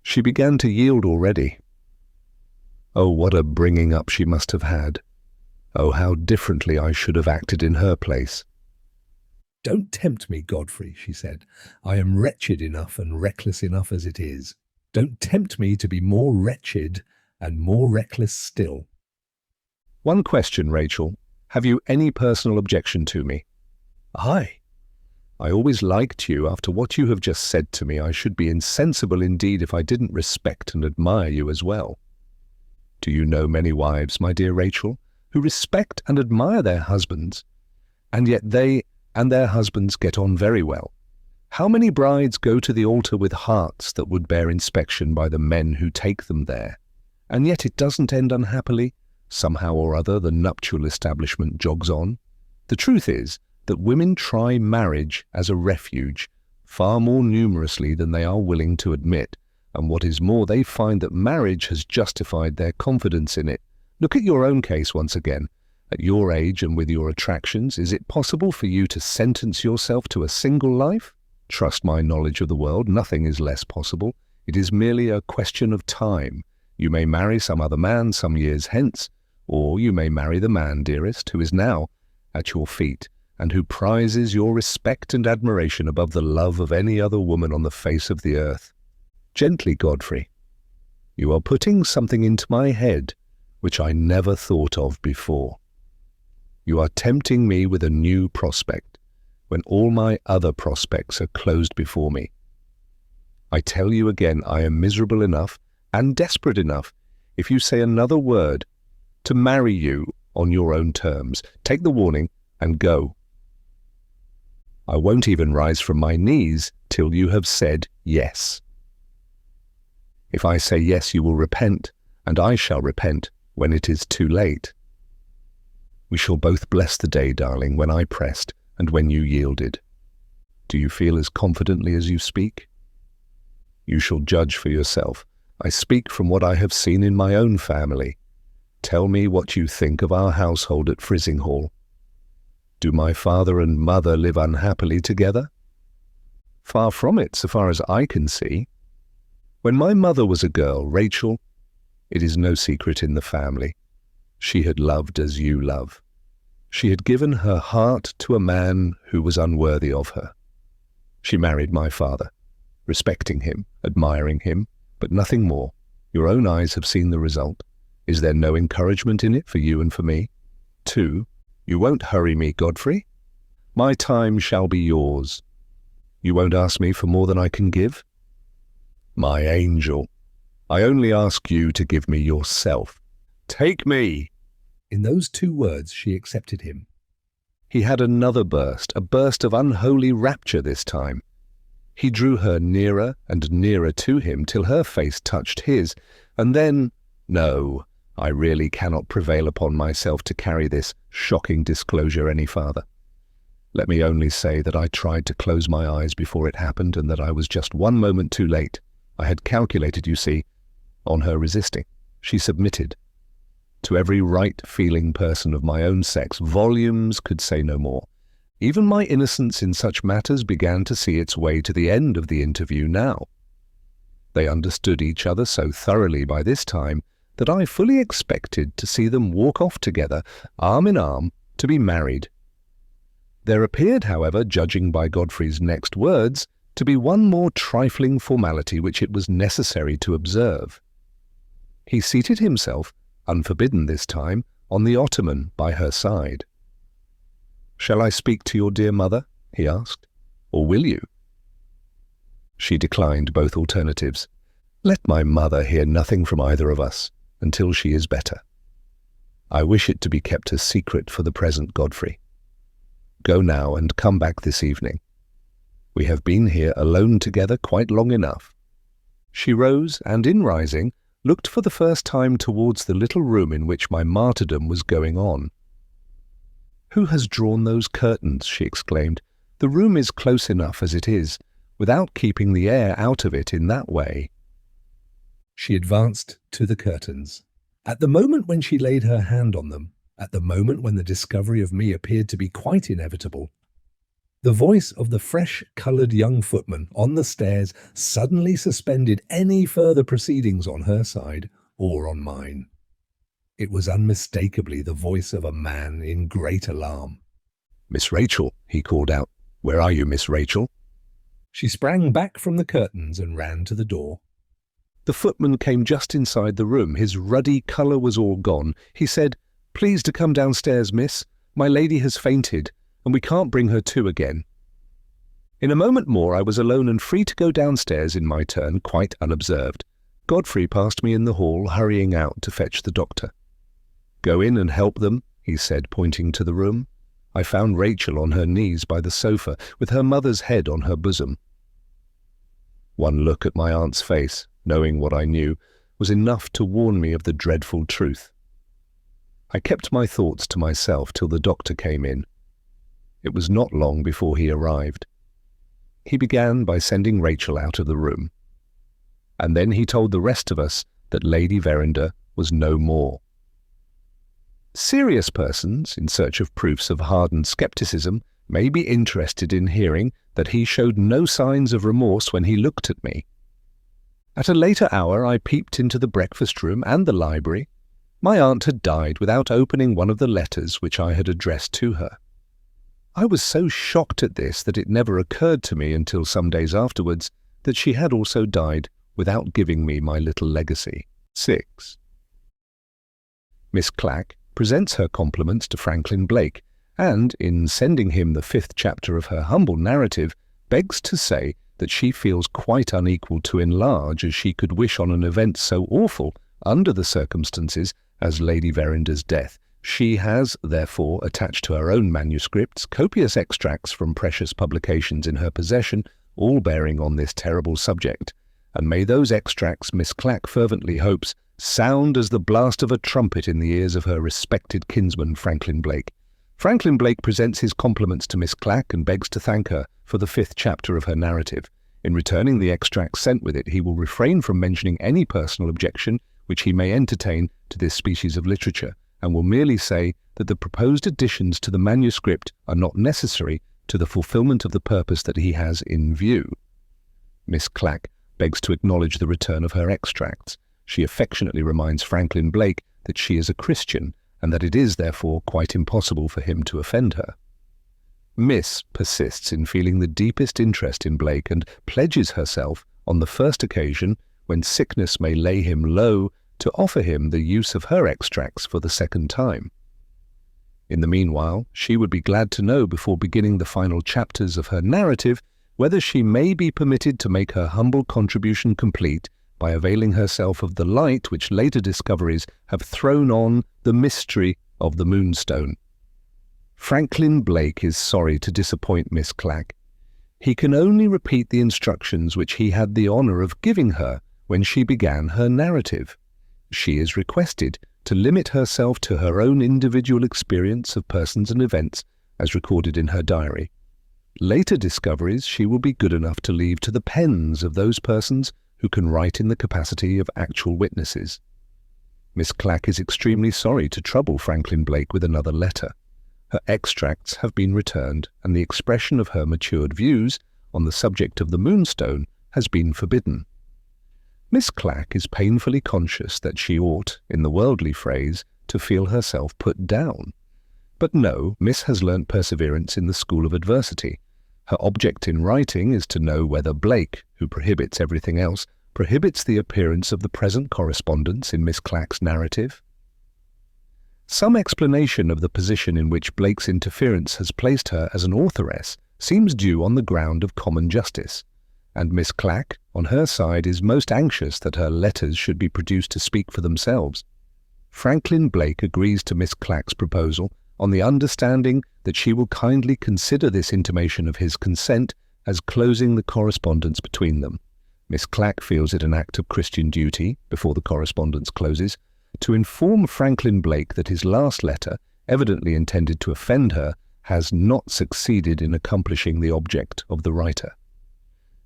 She began to yield already. Oh, what a bringing up she must have had. Oh, how differently I should have acted in her place. Don't tempt me, Godfrey, she said. I am wretched enough and reckless enough as it is. Don't tempt me to be more wretched and more reckless still. One question, Rachel. Have you any personal objection to me? I always liked you. After what you have just said to me, I should be insensible indeed if I didn't respect and admire you as well. Do you know many wives, my dear Rachel, who respect and admire their husbands, and yet they and their husbands get on very well? How many brides go to the altar with hearts that would bear inspection by the men who take them there, and yet it doesn't end unhappily. Somehow or other, the nuptial establishment jogs on. The truth is that women try marriage as a refuge, far more numerously than they are willing to admit, and what is more, they find that marriage has justified their confidence in it. Look at your own case once again. At your age and with your attractions, is it possible for you to sentence yourself to a single life? Trust my knowledge of the world, nothing is less possible. It is merely a question of time. You may marry some other man some years hence, or you may marry the man, dearest, who is now at your feet, and who prizes your respect and admiration above the love of any other woman on the face of the earth. Gently, Godfrey. You are putting something into my head which I never thought of before. You are tempting me with a new prospect, when all my other prospects are closed before me. I tell you again, I am miserable enough and desperate enough, if you say another word, to marry you on your own terms. Take the warning and go. I won't even rise from my knees till you have said yes. If I say yes, you will repent, and I shall repent when it is too late. We shall both bless the day, darling, when I pressed and when you yielded. Do you feel as confidently as you speak? You shall judge for yourself. I speak from what I have seen in my own family. Tell me what you think of our household at Frizinghall. Do my father and mother live unhappily together? Far from it, so far as I can see. When my mother was a girl, Rachel, it is no secret in the family, she had loved as you love. She had given her heart to a man who was unworthy of her. She married my father, respecting him, admiring him, but nothing more. Your own eyes have seen the result. Is there no encouragement in it for you and for me? 2. You won't hurry me, Godfrey. My time shall be yours. You won't ask me for more than I can give? My angel, I only ask you to give me yourself. Take me. In those 2 words she accepted him. He had another burst, a burst of unholy rapture this time. He drew her nearer and nearer to him till her face touched his, and then, no, I really cannot prevail upon myself to carry this shocking disclosure any farther. Let me only say that I tried to close my eyes before it happened, and that I was just one moment too late. I had calculated, you see, on her resisting. She submitted. To every right-feeling person of my own sex, volumes could say no more. Even my innocence in such matters began to see its way to the end of the interview now. They understood each other so thoroughly by this time that I fully expected to see them walk off together, arm in arm, to be married. There appeared, however, judging by Godfrey's next words, to be one more trifling formality which it was necessary to observe. He seated himself, unforbidden this time, on the ottoman by her side. "Shall I speak to your dear mother?" he asked. "Or will you?" She declined both alternatives. "Let my mother hear nothing from either of us until she is better. I wish it to be kept a secret for the present, Godfrey. Go now and come back this evening. We have been here alone together quite long enough." She rose, and in rising, looked for the first time towards the little room in which my martyrdom was going on. "Who has drawn those curtains?" she exclaimed. "The room is close enough as it is, without keeping the air out of it in that way." She advanced to the curtains. At the moment when she laid her hand on them, at the moment when the discovery of me appeared to be quite inevitable, the voice of the fresh-coloured young footman on the stairs suddenly suspended any further proceedings on her side or on mine. It was unmistakably the voice of a man in great alarm. "Miss Rachel," he called out. "Where are you, Miss Rachel?" She sprang back from the curtains and ran to the door. The footman came just inside the room. His ruddy colour was all gone. He said, "Please to come downstairs, miss. My lady has fainted, and we can't bring her to again." In a moment more I was alone and free to go downstairs in my turn, quite unobserved. Godfrey passed me in the hall, hurrying out to fetch the doctor. "Go in and help them," he said, pointing to the room. I found Rachel on her knees by the sofa, with her mother's head on her bosom. One look at my aunt's face, knowing what I knew, was enough to warn me of the dreadful truth. I kept my thoughts to myself till the doctor came in. It was not long before he arrived. He began by sending Rachel out of the room, and then he told the rest of us that Lady Verinder was no more. Serious persons, in search of proofs of hardened scepticism, may be interested in hearing that he showed no signs of remorse when he looked at me. At a later hour I peeped into the breakfast room and the library. My aunt had died without opening one of the letters which I had addressed to her. I was so shocked at this that it never occurred to me until some days afterwards that she had also died without giving me my little legacy. 6. Miss Clack presents her compliments to Franklin Blake, and, in sending him the 5th chapter of her humble narrative, begs to say that she feels quite unequal to enlarge as she could wish on an event so awful, under the circumstances, as Lady Verinder's death. She has, therefore, attached to her own manuscripts copious extracts from precious publications in her possession, all bearing on this terrible subject, and may those extracts, Miss Clack fervently hopes, sound as the blast of a trumpet in the ears of her respected kinsman Franklin Blake. Franklin Blake presents his compliments to Miss Clack and begs to thank her for the 5th chapter of her narrative. In returning the extracts sent with it, he will refrain from mentioning any personal objection which he may entertain to this species of literature, and will merely say that the proposed additions to the manuscript are not necessary to the fulfilment of the purpose that he has in view. Miss Clack begs to acknowledge the return of her extracts. She affectionately reminds Franklin Blake that she is a Christian, and that it is, therefore, quite impossible for him to offend her. Miss persists in feeling the deepest interest in Blake, and pledges herself, on the first occasion, when sickness may lay him low, to offer him the use of her extracts for the 2nd time. In the meanwhile, she would be glad to know, before beginning the final chapters of her narrative, whether she may be permitted to make her humble contribution complete by availing herself of the light which later discoveries have thrown on the mystery of the Moonstone. Franklin Blake is sorry to disappoint Miss Clack. He can only repeat the instructions which he had the honour of giving her when she began her narrative. She is requested to limit herself to her own individual experience of persons and events as recorded in her diary. Later discoveries she will be good enough to leave to the pens of those persons who can write in the capacity of actual witnesses. Miss Clack is extremely sorry to trouble Franklin Blake with another letter. Her extracts have been returned, and the expression of her matured views on the subject of the Moonstone has been forbidden. Miss Clack is painfully conscious that she ought, in the worldly phrase, to feel herself put down. But no, Miss has learnt perseverance in the school of adversity. Her object in writing is to know whether Blake, who prohibits everything else, prohibits the appearance of the present correspondence in Miss Clack's narrative. Some explanation of the position in which Blake's interference has placed her as an authoress seems due on the ground of common justice, and Miss Clack, on her side, is most anxious that her letters should be produced to speak for themselves. Franklin Blake agrees to Miss Clack's proposal on the understanding that she will kindly consider this intimation of his consent as closing the correspondence between them. Miss Clack feels it an act of Christian duty, before the correspondence closes, to inform Franklin Blake that his last letter, evidently intended to offend her, has not succeeded in accomplishing the object of the writer.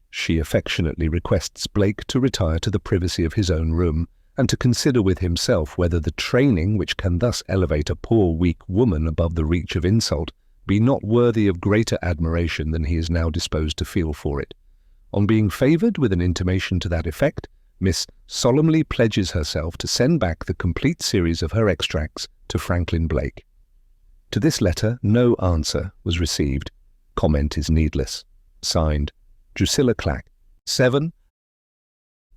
She affectionately requests Blake to retire to the privacy of his own room, and to consider with himself whether the training which can thus elevate a poor weak woman above the reach of insult be not worthy of greater admiration than he is now disposed to feel for it. On being favoured with an intimation to that effect, Miss solemnly pledges herself to send back the complete series of her extracts to Franklin Blake. To this letter no answer was received. Comment is needless. Signed, Drusilla Clack. 7.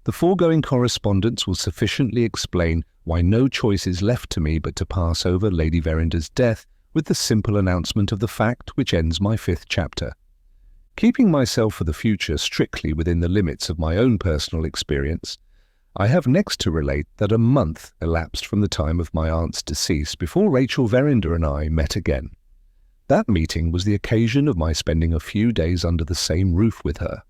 The foregoing correspondence will sufficiently explain why no choice is left to me but to pass over Lady Verinder's death with the simple announcement of the fact which ends my 5th chapter. Keeping myself for the future strictly within the limits of my own personal experience, I have next to relate that a month elapsed from the time of my aunt's decease before Rachel Verinder and I met again. That meeting was the occasion of my spending a few days under the same roof with her.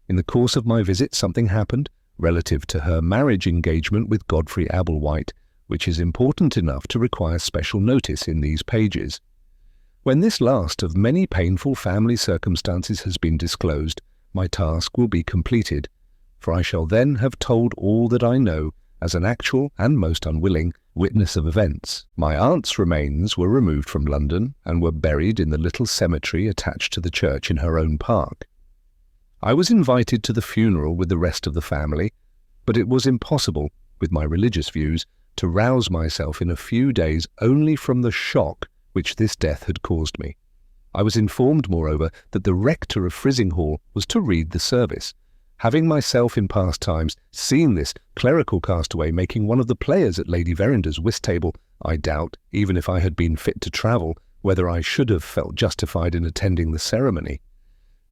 In the course of my visit something happened relative to her marriage engagement with Godfrey Ablewhite, which is important enough to require special notice in these pages. When this last of many painful family circumstances has been disclosed, my task will be completed, for I shall then have told all that I know as an actual and most unwilling witness of events. My aunt's remains were removed from London and were buried in the little cemetery attached to the church in her own park. I was invited to the funeral with the rest of the family, but it was impossible, with my religious views, to rouse myself in a few days only from the shock which this death had caused me. I was informed, moreover, that the rector of Frizinghall was to read the service. Having myself in past times seen this clerical castaway making one of the players at Lady Verinder's whist table, I doubt, even if I had been fit to travel, whether I should have felt justified in attending the ceremony.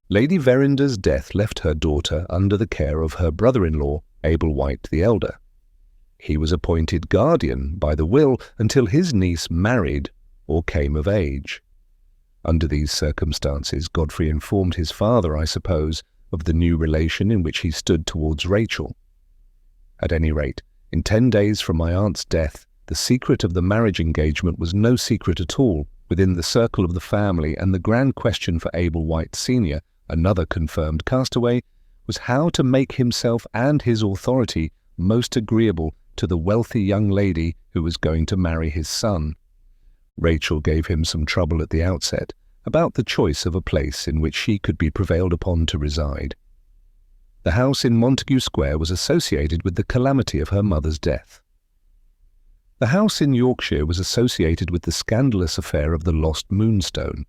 Lady Verinder's death left her daughter under the care of her brother-in-law, Ablewhite the elder. He was appointed guardian by the will until his niece married or came of age. Under these circumstances, Godfrey informed his father, I suppose, of the new relation in which he stood towards Rachel. At any rate, in 10 days from my aunt's death, the secret of the marriage engagement was no secret at all within the circle of the family, and the grand question for Ablewhite Senior, another confirmed castaway, was how to make himself and his authority most agreeable to the wealthy young lady who was going to marry his son. Rachel gave him some trouble at the outset about the choice of a place in which she could be prevailed upon to reside. The house in Montague Square was associated with the calamity of her mother's death. The house in Yorkshire was associated with the scandalous affair of the lost Moonstone.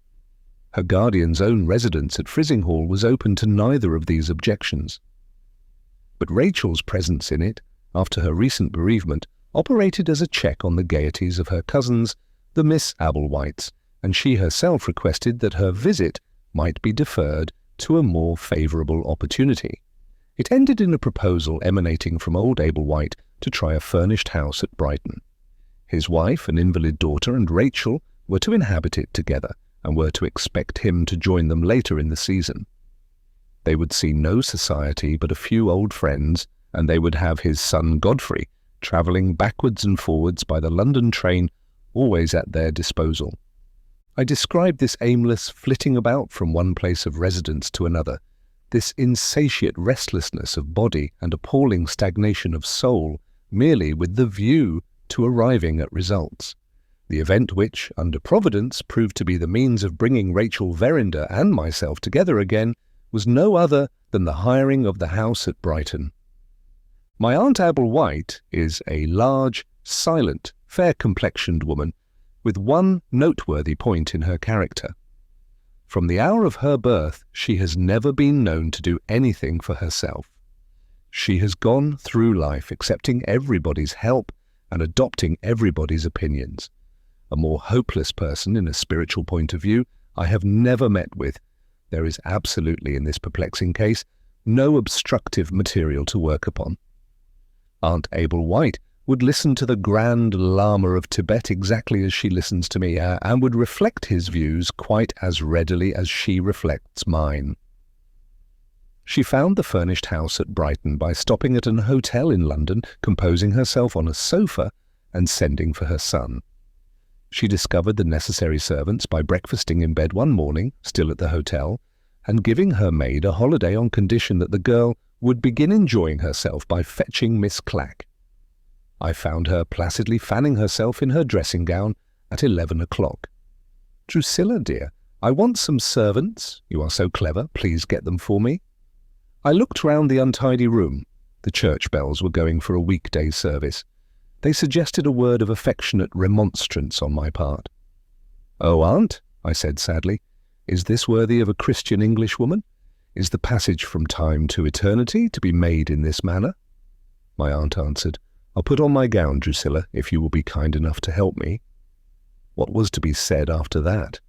Her guardian's own residence at Frizinghall was open to neither of these objections. But Rachel's presence in it, after her recent bereavement, operated as a check on the gaieties of her cousins, the Miss Ablewhites, and she herself requested that her visit might be deferred to a more favourable opportunity. It ended in a proposal emanating from old Ablewhite to try a furnished house at Brighton. His wife, an invalid daughter, and Rachel were to inhabit it together, and were to expect him to join them later in the season. They would see no society but a few old friends, and they would have his son Godfrey travelling backwards and forwards by the London train, always at their disposal. I described this aimless flitting about from one place of residence to another, this insatiate restlessness of body and appalling stagnation of soul, merely with the view to arriving at results. The event which, under Providence, proved to be the means of bringing Rachel Verinder and myself together again was no other than the hiring of the house at Brighton. My Aunt Ablewhite is a large, silent, fair-complexioned woman, with one noteworthy point in her character. From the hour of her birth, she has never been known to do anything for herself. She has gone through life accepting everybody's help and adopting everybody's opinions. A more hopeless person in a spiritual point of view I have never met with. There is absolutely, in this perplexing case, no obstructive material to work upon. Aunt Ablewhite would listen to the Grand Lama of Tibet exactly as she listens to me, and would reflect his views quite as readily as she reflects mine. She found the furnished house at Brighton by stopping at an hotel in London, composing herself on a sofa, and sending for her son. She discovered the necessary servants by breakfasting in bed one morning, still at the hotel, and giving her maid a holiday on condition that the girl would begin enjoying herself by fetching Miss Clack. I found her placidly fanning herself in her dressing gown at 11 o'clock. "Drusilla, dear, I want some servants. You are so clever, please get them for me." I looked round the untidy room. The church bells were going for a weekday service. They suggested a word of affectionate remonstrance on my part. "Oh, Aunt," I said sadly, "is this worthy of a Christian Englishwoman? Is the passage from time to eternity to be made in this manner?" My aunt answered, "I'll put on my gown, Drusilla, if you will be kind enough to help me." What was to be said after that?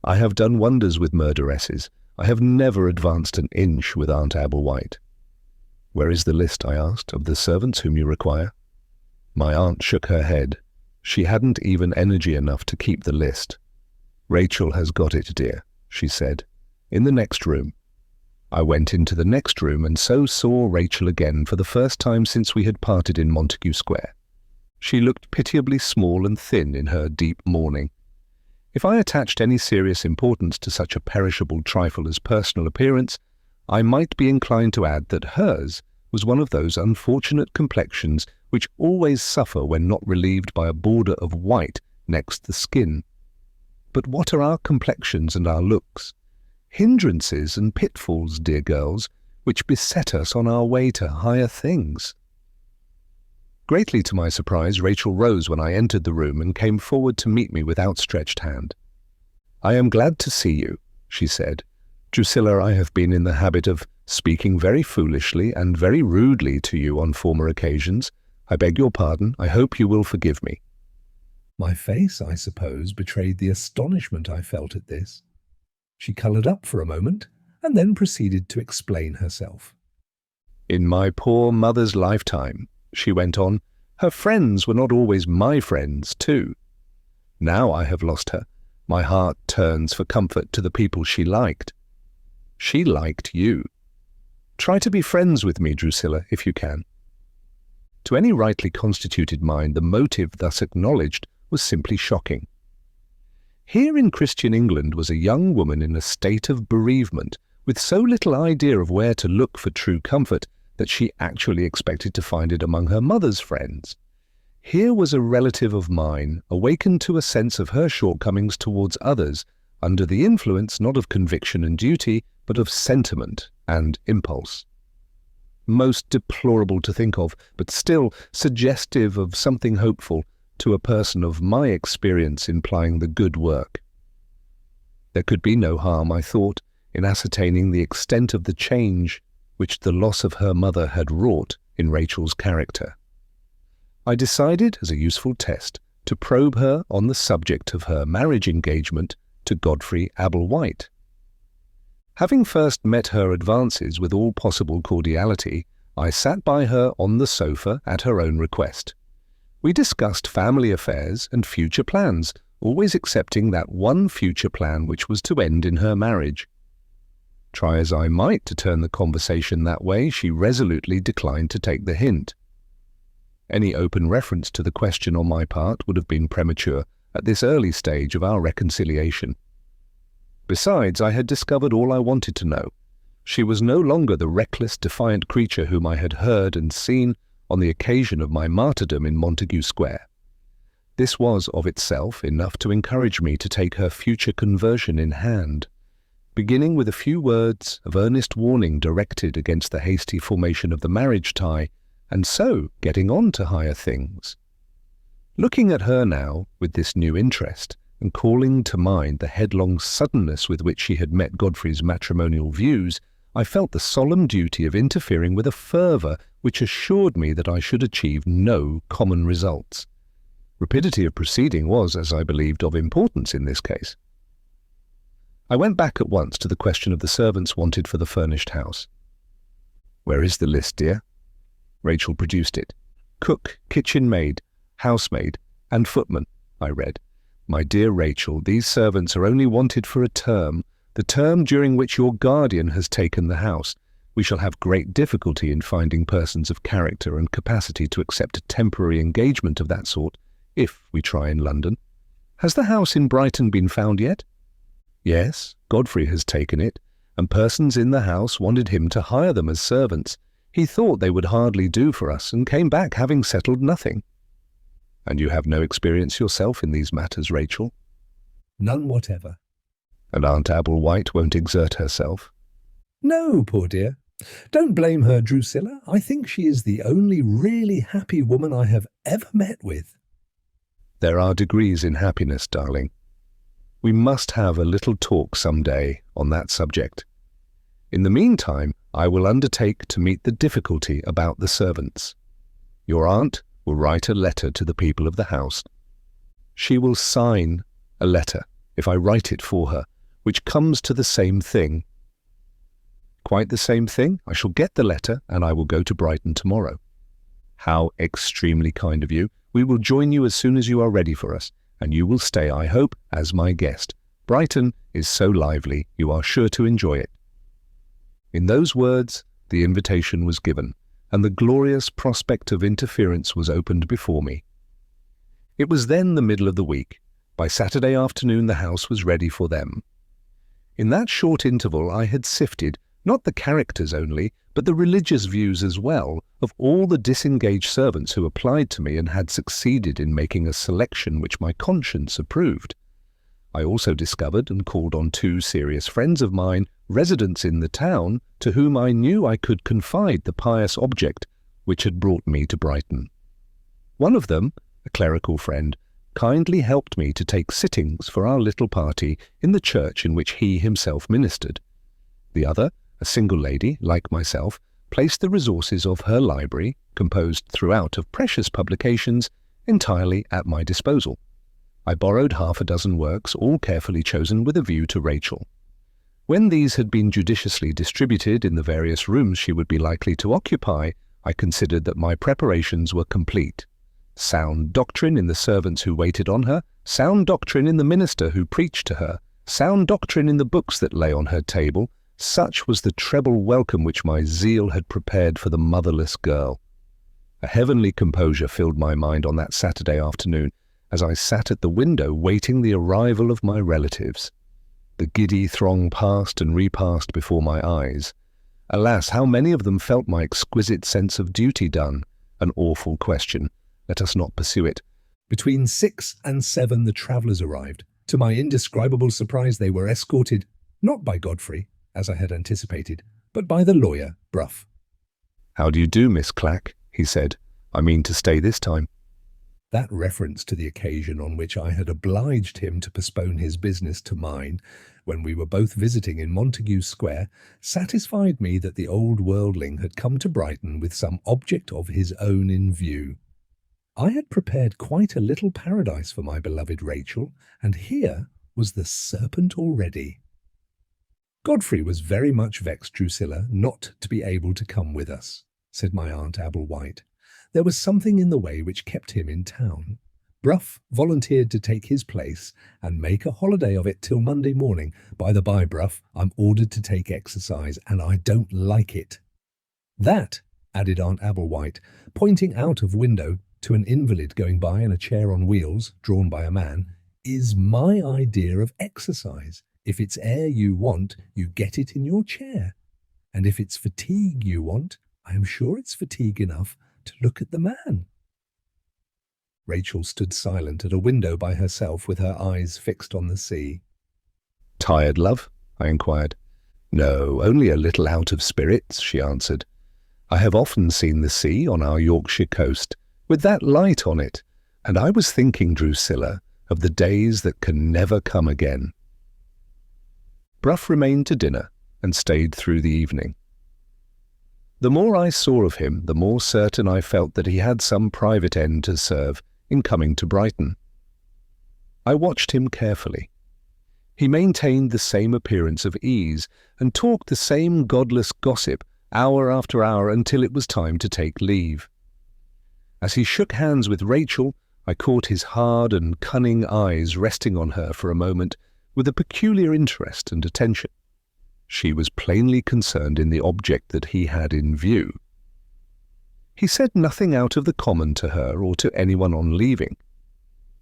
I have done wonders with murderesses. I have never advanced an inch with Aunt Ablewhite. "Where is the list," I asked, "of the servants whom you require?" My aunt shook her head. She hadn't even energy enough to keep the list. "Rachel has got it, dear," she said. "In the next room." I went into the next room and so saw Rachel again for the first time since we had parted in Montague Square. She looked pitiably small and thin in her deep mourning. If I attached any serious importance to such a perishable trifle as personal appearance, I might be inclined to add that hers was one of those unfortunate complexions which always suffer when not relieved by a border of white next the skin. But what are our complexions and our looks? Hindrances and pitfalls, dear girls, which beset us on our way to higher things. Greatly to my surprise, Rachel rose when I entered the room and came forward to meet me with outstretched hand. "I am glad to see you," she said. "Drusilla, I have been in the habit of speaking very foolishly and very rudely to you on former occasions. I beg your pardon. I hope you will forgive me." My face, I suppose, betrayed the astonishment I felt at this. She coloured up for a moment, and then proceeded to explain herself. "In my poor mother's lifetime," she went on, "her friends were not always my friends, too. Now I have lost her, my heart turns for comfort to the people she liked. She liked you. Try to be friends with me, Drusilla, if you can." To any rightly constituted mind, the motive thus acknowledged was simply shocking. Here in Christian England was a young woman in a state of bereavement, with so little idea of where to look for true comfort that she actually expected to find it among her mother's friends. Here was a relative of mine, awakened to a sense of her shortcomings towards others, under the influence not of conviction and duty, but of sentiment and impulse. Most deplorable to think of, but still suggestive of something hopeful to a person of my experience in plying the good work. There could be no harm, I thought, in ascertaining the extent of the change which the loss of her mother had wrought in Rachel's character. I decided, as a useful test, to probe her on the subject of her marriage engagement to Godfrey Ablewhite. Having first met her advances with all possible cordiality, I sat by her on the sofa at her own request. We discussed family affairs and future plans, always accepting that one future plan which was to end in her marriage. Try as I might to turn the conversation that way, she resolutely declined to take the hint. Any open reference to the question on my part would have been premature at this early stage of our reconciliation. Besides, I had discovered all I wanted to know. She was no longer the reckless, defiant creature whom I had heard and seen on the occasion of my martyrdom in Montague Square. This was of itself enough to encourage me to take her future conversion in hand, beginning with a few words of earnest warning directed against the hasty formation of the marriage tie, and so getting on to higher things. Looking at her now with this new interest, and calling to mind the headlong suddenness with which she had met Godfrey's matrimonial views, I felt the solemn duty of interfering with a fervour which assured me that I should achieve no common results. Rapidity of proceeding was, as I believed, of importance in this case. I went back at once to the question of the servants wanted for the furnished house. "Where is the list, dear?" Rachel produced it. "Cook, kitchen maid, housemaid, and footman," I read. "My dear Rachel, these servants are only wanted for a term, the term during which your guardian has taken the house. We shall have great difficulty in finding persons of character and capacity to accept a temporary engagement of that sort, if we try in London. Has the house in Brighton been found yet?" "Yes, Godfrey has taken it, and persons in the house wanted him to hire them as servants. He thought they would hardly do for us, and came back having settled nothing." "And you have no experience yourself in these matters, Rachel?" "None whatever." "And Aunt Ablewhite won't exert herself?" "No, poor dear. Don't blame her, Drusilla. I think she is the only really happy woman I have ever met with." "There are degrees in happiness, darling. We must have a little talk some day on that subject. In the meantime, I will undertake to meet the difficulty about the servants. Your aunt will write a letter to the people of the house. She will sign a letter, if I write it for her, which comes to the same thing." "Quite the same thing? I shall get the letter, and I will go to Brighton tomorrow." "How extremely kind of you. We will join you as soon as you are ready for us, and you will stay, I hope, as my guest. Brighton is so lively, you are sure to enjoy it." In those words, the invitation was given, and the glorious prospect of interference was opened before me. It was then the middle of the week. By Saturday afternoon the house was ready for them. In that short interval I had sifted, not the characters only, but the religious views as well, of all the disengaged servants who applied to me and had succeeded in making a selection which my conscience approved. I also discovered and called on 2 serious friends of mine, residents in the town, to whom I knew I could confide the pious object which had brought me to Brighton. One of them, a clerical friend, kindly helped me to take sittings for our little party in the church in which he himself ministered. The other, a single lady, like myself, placed the resources of her library, composed throughout of precious publications, entirely at my disposal. I borrowed 6 works, all carefully chosen with a view to Rachel. When these had been judiciously distributed in the various rooms she would be likely to occupy, I considered that my preparations were complete. Sound doctrine in the servants who waited on her, sound doctrine in the minister who preached to her, sound doctrine in the books that lay on her table, such was the treble welcome which my zeal had prepared for the motherless girl. A heavenly composure filled my mind on that Saturday afternoon as I sat at the window waiting the arrival of my relatives. The giddy throng passed and repassed before my eyes. Alas, how many of them felt my exquisite sense of duty done? An awful question. Let us not pursue it. Between 6 and 7 the travellers arrived. To my indescribable surprise they were escorted, not by Godfrey, as I had anticipated, but by the lawyer, Bruff. "How do you do, Miss Clack?" he said. "I mean to stay this time." That reference to the occasion on which I had obliged him to postpone his business to mine, when we were both visiting in Montague Square, satisfied me that the old worldling had come to Brighton with some object of his own in view. I had prepared quite a little paradise for my beloved Rachel, and here was the serpent already. Godfrey was very much vexed, Drusilla, not to be able to come with us, said my Aunt Ablewhite. There was something in the way which kept him in town. Bruff volunteered to take his place and make a holiday of it till Monday morning. By the by, Bruff, I'm ordered to take exercise, and I don't like it. That, added Aunt Ablewhite, pointing out of window to an invalid going by in a chair on wheels, drawn by a man, is my idea of exercise. If it's air you want, you get it in your chair. And if it's fatigue you want, I am sure it's fatigue enough to look at the man. Rachel stood silent at a window by herself with her eyes fixed on the sea. "Tired, love?" I inquired. "No, only a little out of spirits," she answered. "I have often seen the sea on our Yorkshire coast, with that light on it, and I was thinking, Drusilla, of the days that can never come again." Bruff remained to dinner and stayed through the evening. The more I saw of him, the more certain I felt that he had some private end to serve in coming to Brighton. I watched him carefully. He maintained the same appearance of ease and talked the same godless gossip hour after hour until it was time to take leave. As he shook hands with Rachel, I caught his hard and cunning eyes resting on her for a moment with a peculiar interest and attention. She was plainly concerned in the object that he had in view. He said nothing out of the common to her or to anyone on leaving.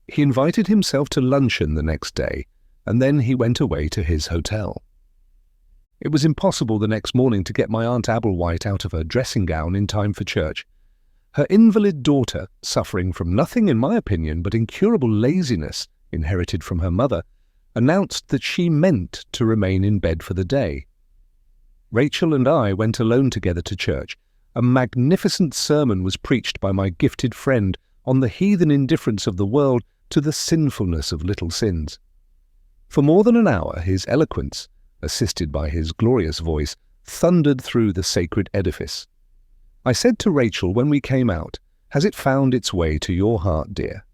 He invited himself to luncheon the next day, and then he went away to his hotel. It was impossible the next morning to get my Aunt Ablewhite out of her dressing gown in time for church. Her invalid daughter, suffering from nothing in my opinion but incurable laziness inherited from her mother, announced that she meant to remain in bed for the day. Rachel and I went alone together to church. A magnificent sermon was preached by my gifted friend on the heathen indifference of the world to the sinfulness of little sins. For more than an hour his eloquence, assisted by his glorious voice, thundered through the sacred edifice. I said to Rachel when we came out, "Has it found its way to your heart, dear?"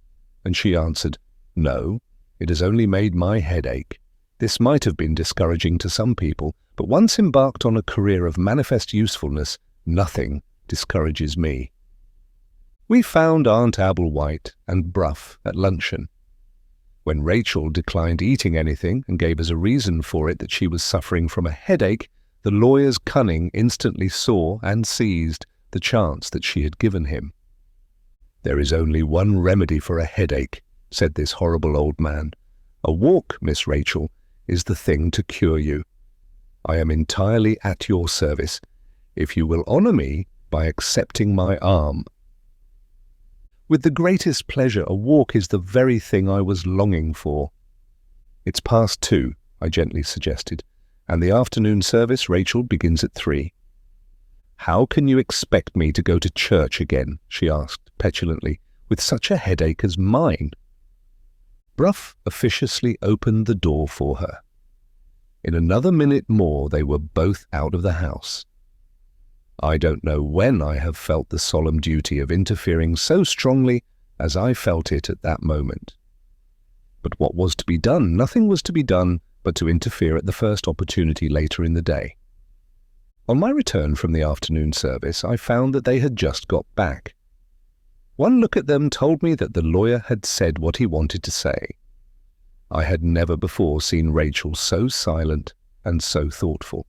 And she answered, "No, it has only made my head ache. This might have been discouraging to some people, but once embarked on a career of manifest usefulness, nothing discourages me." We found Aunt Ablewhite and Bruff at luncheon. When Rachel declined eating anything and gave as a reason for it that she was suffering from a headache, The lawyer's cunning instantly saw and seized the chance that she had given him. "There is only one remedy for a headache," said this horrible old man. "A walk, Miss Rachel, is the thing to cure you. I am entirely at your service, if you will honour me by accepting my arm." "With the greatest pleasure. A walk is the very thing I was longing for." "It's past 2, I gently suggested, "and the afternoon service, Rachel, begins at 3. "How can you expect me to go to church again," she asked petulantly, "with such a headache as mine?" Bruff officiously opened the door for her. In another minute more they were both out of the house. I don't know when I have felt the solemn duty of interfering so strongly as I felt it at that moment. But what was to be done? Nothing was to be done but to interfere at the first opportunity later in the day. On my return from the afternoon service, I found that they had just got back. One look at them told me that the lawyer had said what he wanted to say. I had never before seen Rachel so silent and so thoughtful.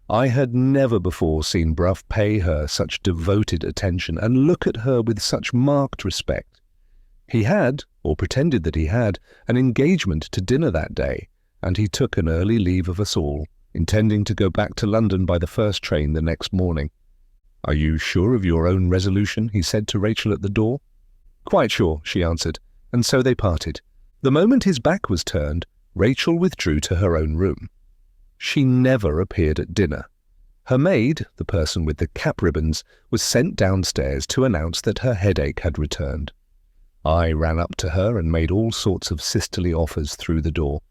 I had never before seen Bruff pay her such devoted attention and look at her with such marked respect. He had, or pretended that he had, an engagement to dinner that day, and he took an early leave of us all, intending to go back to London by the first train the next morning. "Are you sure of your own resolution?" he said to Rachel at the door. "Quite sure," she answered, and so they parted. The moment his back was turned, Rachel withdrew to her own room. She never appeared at dinner. Her maid, the person with the cap ribbons, was sent downstairs to announce that her headache had returned. I ran up to her and made all sorts of sisterly offers through the door.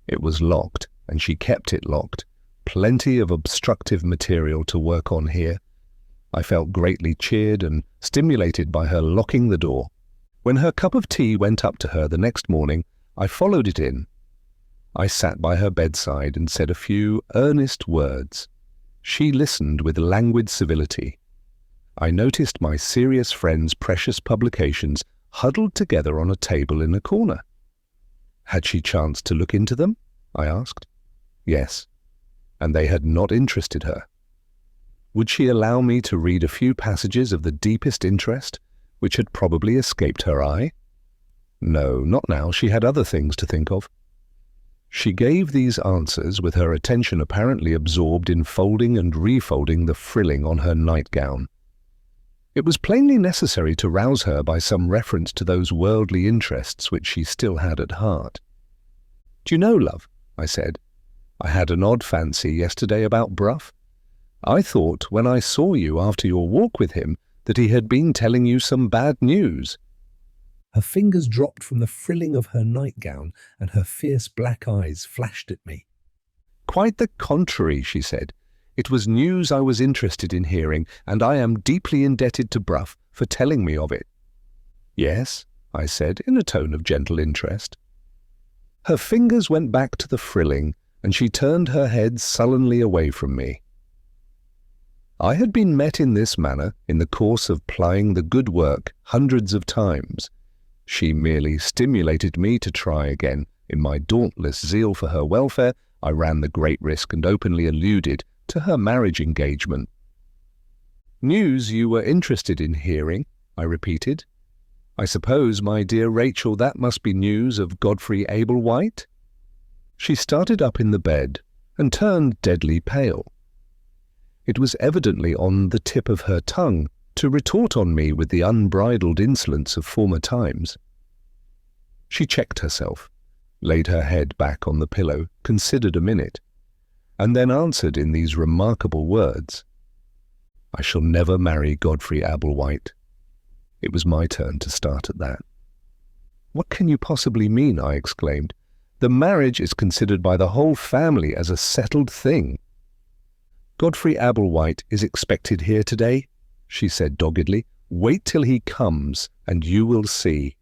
It was locked, and she kept it locked. Plenty of obstructive material to work on here. I felt greatly cheered and stimulated by her locking the door. When her cup of tea went up to her the next morning, I followed it in. I sat by her bedside and said a few earnest words. She listened with languid civility. I noticed my serious friend's precious publications huddled together on a table in a corner. Had she chanced to look into them? I asked. Yes, and they had not interested her. Would she allow me to read a few passages of the deepest interest, which had probably escaped her eye? No, not now. She had other things to think of. She gave these answers with her attention apparently absorbed in folding and refolding the frilling on her nightgown. It was plainly necessary to rouse her by some reference to those worldly interests which she still had at heart. "Do you know, love," I said, "I had an odd fancy yesterday about Bruff. I thought, when I saw you after your walk with him, that he had been telling you some bad news." Her fingers dropped from the frilling of her nightgown, and her fierce black eyes flashed at me. "Quite the contrary," she said. "It was news I was interested in hearing, and I am deeply indebted to Bruff for telling me of it." "Yes," I said, in a tone of gentle interest. Her fingers went back to the frilling, and she turned her head sullenly away from me. I had been met in this manner in the course of plying the good work hundreds of times. She merely stimulated me to try again. In my dauntless zeal for her welfare, I ran the great risk and openly alluded to her marriage engagement. "News you were interested in hearing," I repeated. "I suppose, my dear Rachel, that must be news of Godfrey Ablewhite?" She started up in the bed and turned deadly pale. It was evidently on the tip of her tongue to retort on me with the unbridled insolence of former times. She checked herself, laid her head back on the pillow, considered a minute, and then answered in these remarkable words, "I shall never marry Godfrey Ablewhite." It was my turn to start at that. "What can you possibly mean?" I exclaimed. "The marriage is considered by the whole family as a settled thing." "Godfrey Ablewhite is expected here today," she said doggedly. "Wait till he comes, and you will see."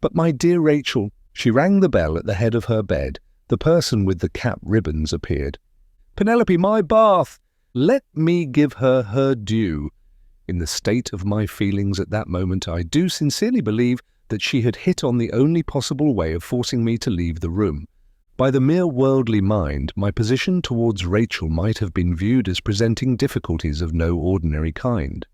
"But my dear Rachel," she rang the bell at the head of her bed. The person with the cap ribbons appeared. "Penelope, my bath! Let me give her her due." In the state of my feelings at that moment, I do sincerely believe that she had hit on the only possible way of forcing me to leave the room. By the mere worldly mind, my position towards Rachel might have been viewed as presenting difficulties of no ordinary kind.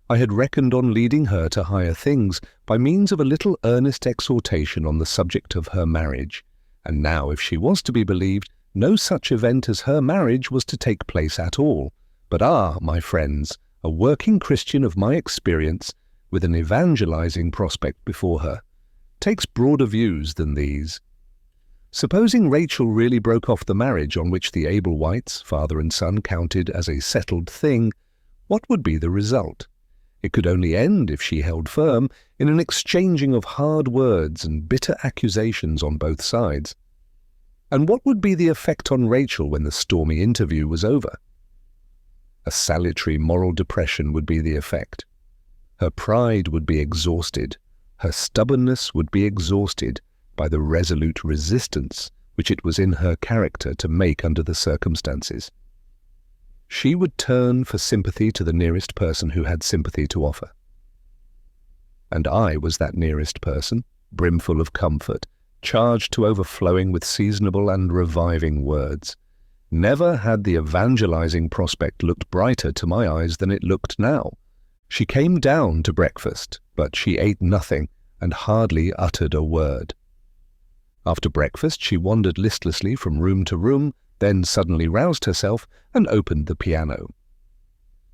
I had reckoned on leading her to higher things by means of a little earnest exhortation on the subject of her marriage, and now, if she was to be believed, no such event as her marriage was to take place at all, but my friends, a working Christian of my experience, with an evangelizing prospect before her, takes broader views than these. Supposing Rachel really broke off the marriage on which the Ablewhites, father and son, counted as a settled thing, what would be the result? It could only end, if she held firm, in an exchanging of hard words and bitter accusations on both sides. And what would be the effect on Rachel when the stormy interview was over? A salutary moral depression would be the effect. Her pride would be exhausted, her stubbornness would be exhausted by the resolute resistance which it was in her character to make under the circumstances. She would turn for sympathy to the nearest person who had sympathy to offer. And I was that nearest person, brimful of comfort, charged to overflowing with seasonable and reviving words. Never had the evangelizing prospect looked brighter to my eyes than it looked now. She came down to breakfast, but she ate nothing and hardly uttered a word. After breakfast she wandered listlessly from room to room, then suddenly roused herself and opened the piano.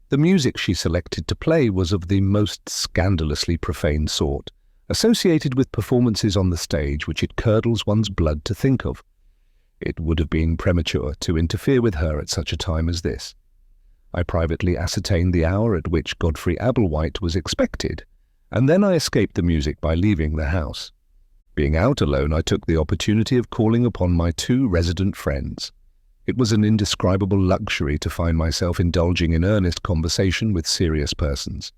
The music she selected to play was of the most scandalously profane sort, associated with performances on the stage which it curdles one's blood to think of. It would have been premature to interfere with her at such a time as this. I privately ascertained the hour at which Godfrey Ablewhite was expected, and then I escaped the music by leaving the house. Being out alone, I took the opportunity of calling upon my two resident friends. It was an indescribable luxury to find myself indulging in earnest conversation with serious persons.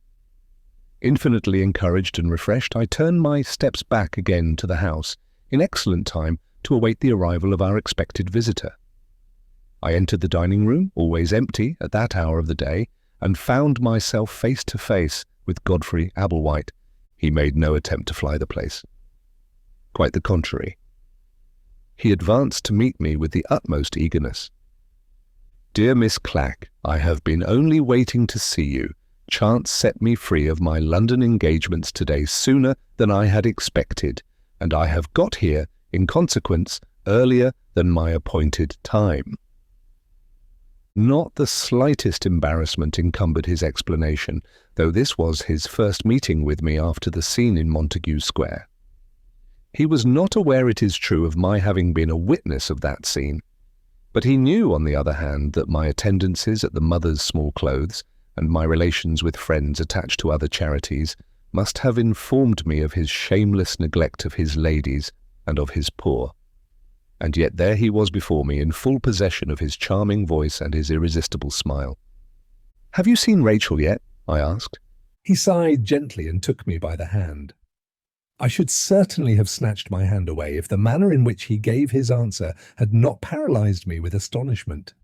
Infinitely encouraged and refreshed, I turned my steps back again to the house, in excellent time to await the arrival of our expected visitor. I entered the dining room, always empty at that hour of the day, and found myself face to face with Godfrey Ablewhite. He made no attempt to fly the place. Quite the contrary. He advanced to meet me with the utmost eagerness. "Dear Miss Clack, I have been only waiting to see you. Chance set me free of my London engagements today sooner than I had expected, and I have got here, in consequence, earlier than my appointed time." Not the slightest embarrassment encumbered his explanation, though this was his first meeting with me after the scene in Montague Square. He was not aware, it is true, of my having been a witness of that scene, but he knew, on the other hand, that my attendances at the Mother's Small Clothes and my relations with friends attached to other charities must have informed me of his shameless neglect of his ladies and of his poor. And yet there he was before me, in full possession of his charming voice and his irresistible smile. "Have you seen Rachel yet?" I asked. He sighed gently and took me by the hand. I should certainly have snatched my hand away if the manner in which he gave his answer had not paralyzed me with astonishment.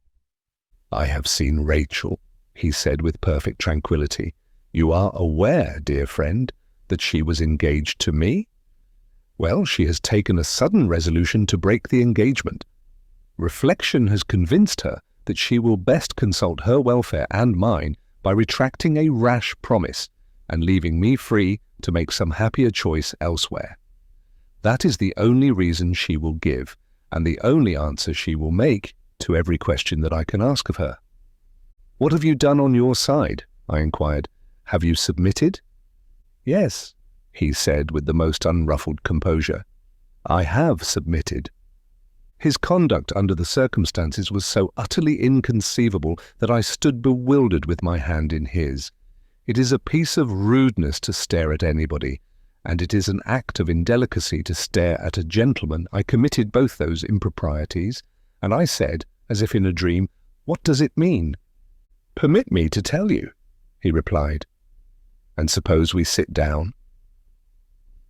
"I have seen Rachel," he said with perfect tranquillity. "You are aware, dear friend, that she was engaged to me? Well, she has taken a sudden resolution to break the engagement. Reflection has convinced her that she will best consult her welfare and mine by retracting a rash promise and leaving me free to make some happier choice elsewhere. That is the only reason she will give, and the only answer she will make to every question that I can ask of her." "What have you done on your side?" I inquired. "Have you submitted?" "Yes," he said with the most unruffled composure. "I have submitted." His conduct under the circumstances was so utterly inconceivable that I stood bewildered with my hand in his. It is a piece of rudeness to stare at anybody, and it is an act of indelicacy to stare at a gentleman. I committed both those improprieties, and I said, as if in a dream, "What does it mean?" "Permit me to tell you," he replied. "And suppose we sit down?"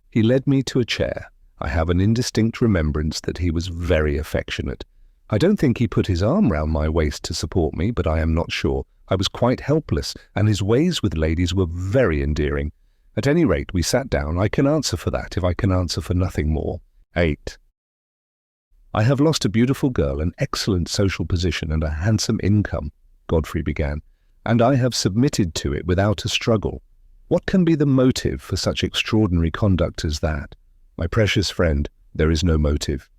He led me to a chair. I have an indistinct remembrance that he was very affectionate. I don't think he put his arm round my waist to support me, but I am not sure. I was quite helpless, and his ways with ladies were very endearing. At any rate, we sat down. I can answer for that, if I can answer for nothing more. 8. I have lost a beautiful girl, an excellent social position, and a handsome income, Godfrey began, and I have submitted to it without a struggle. What can be the motive for such extraordinary conduct as that? My precious friend, there is no motive.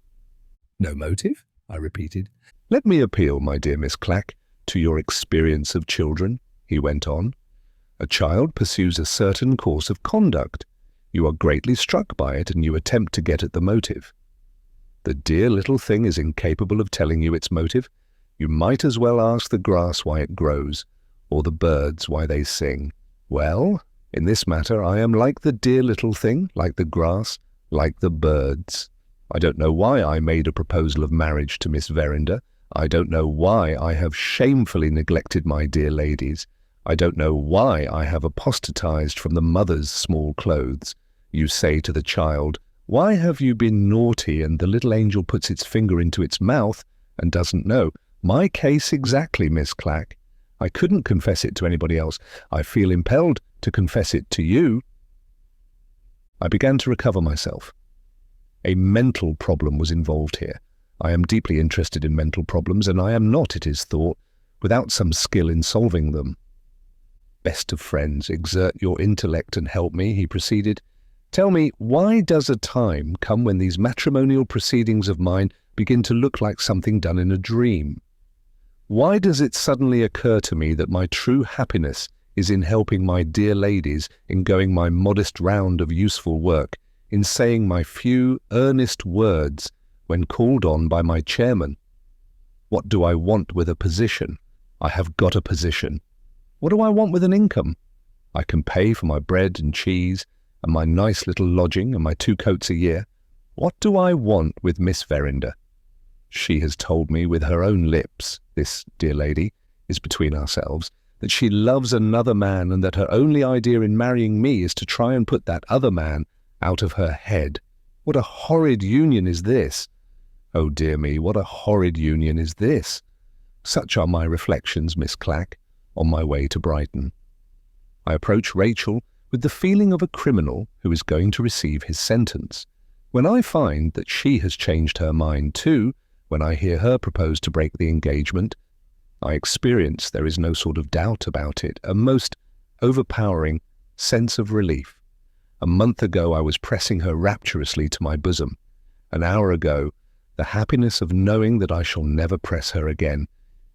No motive? I repeated. Let me appeal, my dear Miss Clack, to your experience of children, he went on. A child pursues a certain course of conduct. You are greatly struck by it, and you attempt to get at the motive. The dear little thing is incapable of telling you its motive. You might as well ask the grass why it grows, or the birds why they sing. Well, in this matter I am like the dear little thing, like the grass, like the birds. I don't know why I made a proposal of marriage to Miss Verinder. I don't know why I have shamefully neglected my dear ladies. I don't know why I have apostatized from the mother's small clothes. You say to the child, "Why have you been naughty?" and the little angel puts its finger into its mouth and doesn't know. My case exactly, Miss Clack. I couldn't confess it to anybody else. I feel impelled to confess it to you. I began to recover myself. A mental problem was involved here. I am deeply interested in mental problems, and I am not, it is thought, without some skill in solving them. Best of friends, exert your intellect and help me, he proceeded. Tell me, why does a time come when these matrimonial proceedings of mine begin to look like something done in a dream? Why does it suddenly occur to me that my true happiness is in helping my dear ladies, in going my modest round of useful work, in saying my few earnest words when called on by my chairman? What do I want with a position? I have got a position. What do I want with an income? I can pay for my bread and cheese, and my nice little lodging, and my 2 coats a year. What do I want with Miss Verinder? She has told me with her own lips, this dear lady, is between ourselves, that she loves another man, and that her only idea in marrying me is to try and put that other man out of her head. What a horrid union is this! Oh dear me, what a horrid union is this! Such are my reflections, Miss Clack, on my way to Brighton. I approach Rachel with the feeling of a criminal who is going to receive his sentence. When I find that she has changed her mind too, when I hear her propose to break the engagement, I experience, there is no sort of doubt about it, a most overpowering sense of relief. A month ago I was pressing her rapturously to my bosom. An hour ago, the happiness of knowing that I shall never press her again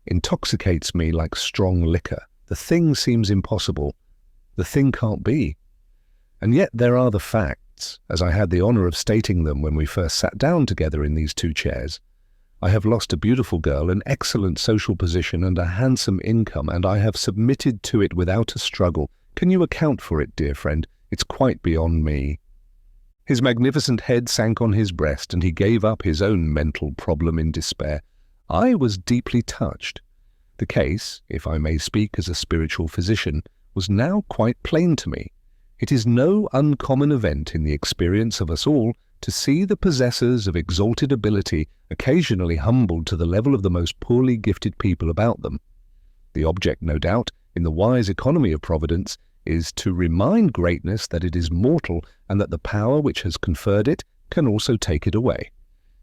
intoxicates me like strong liquor. The thing seems impossible. The thing can't be. And yet there are the facts, as I had the honour of stating them when we first sat down together in these 2 chairs. I have lost a beautiful girl, an excellent social position, and a handsome income, and I have submitted to it without a struggle. Can you account for it, dear friend? It's quite beyond me. His magnificent head sank on his breast, and he gave up his own mental problem in despair. I was deeply touched. The case, if I may speak as a spiritual physician, was now quite plain to me. It is no uncommon event in the experience of us all to see the possessors of exalted ability occasionally humbled to the level of the most poorly gifted people about them. The object, no doubt, in the wise economy of Providence, is to remind greatness that it is mortal, and that the power which has conferred it can also take it away.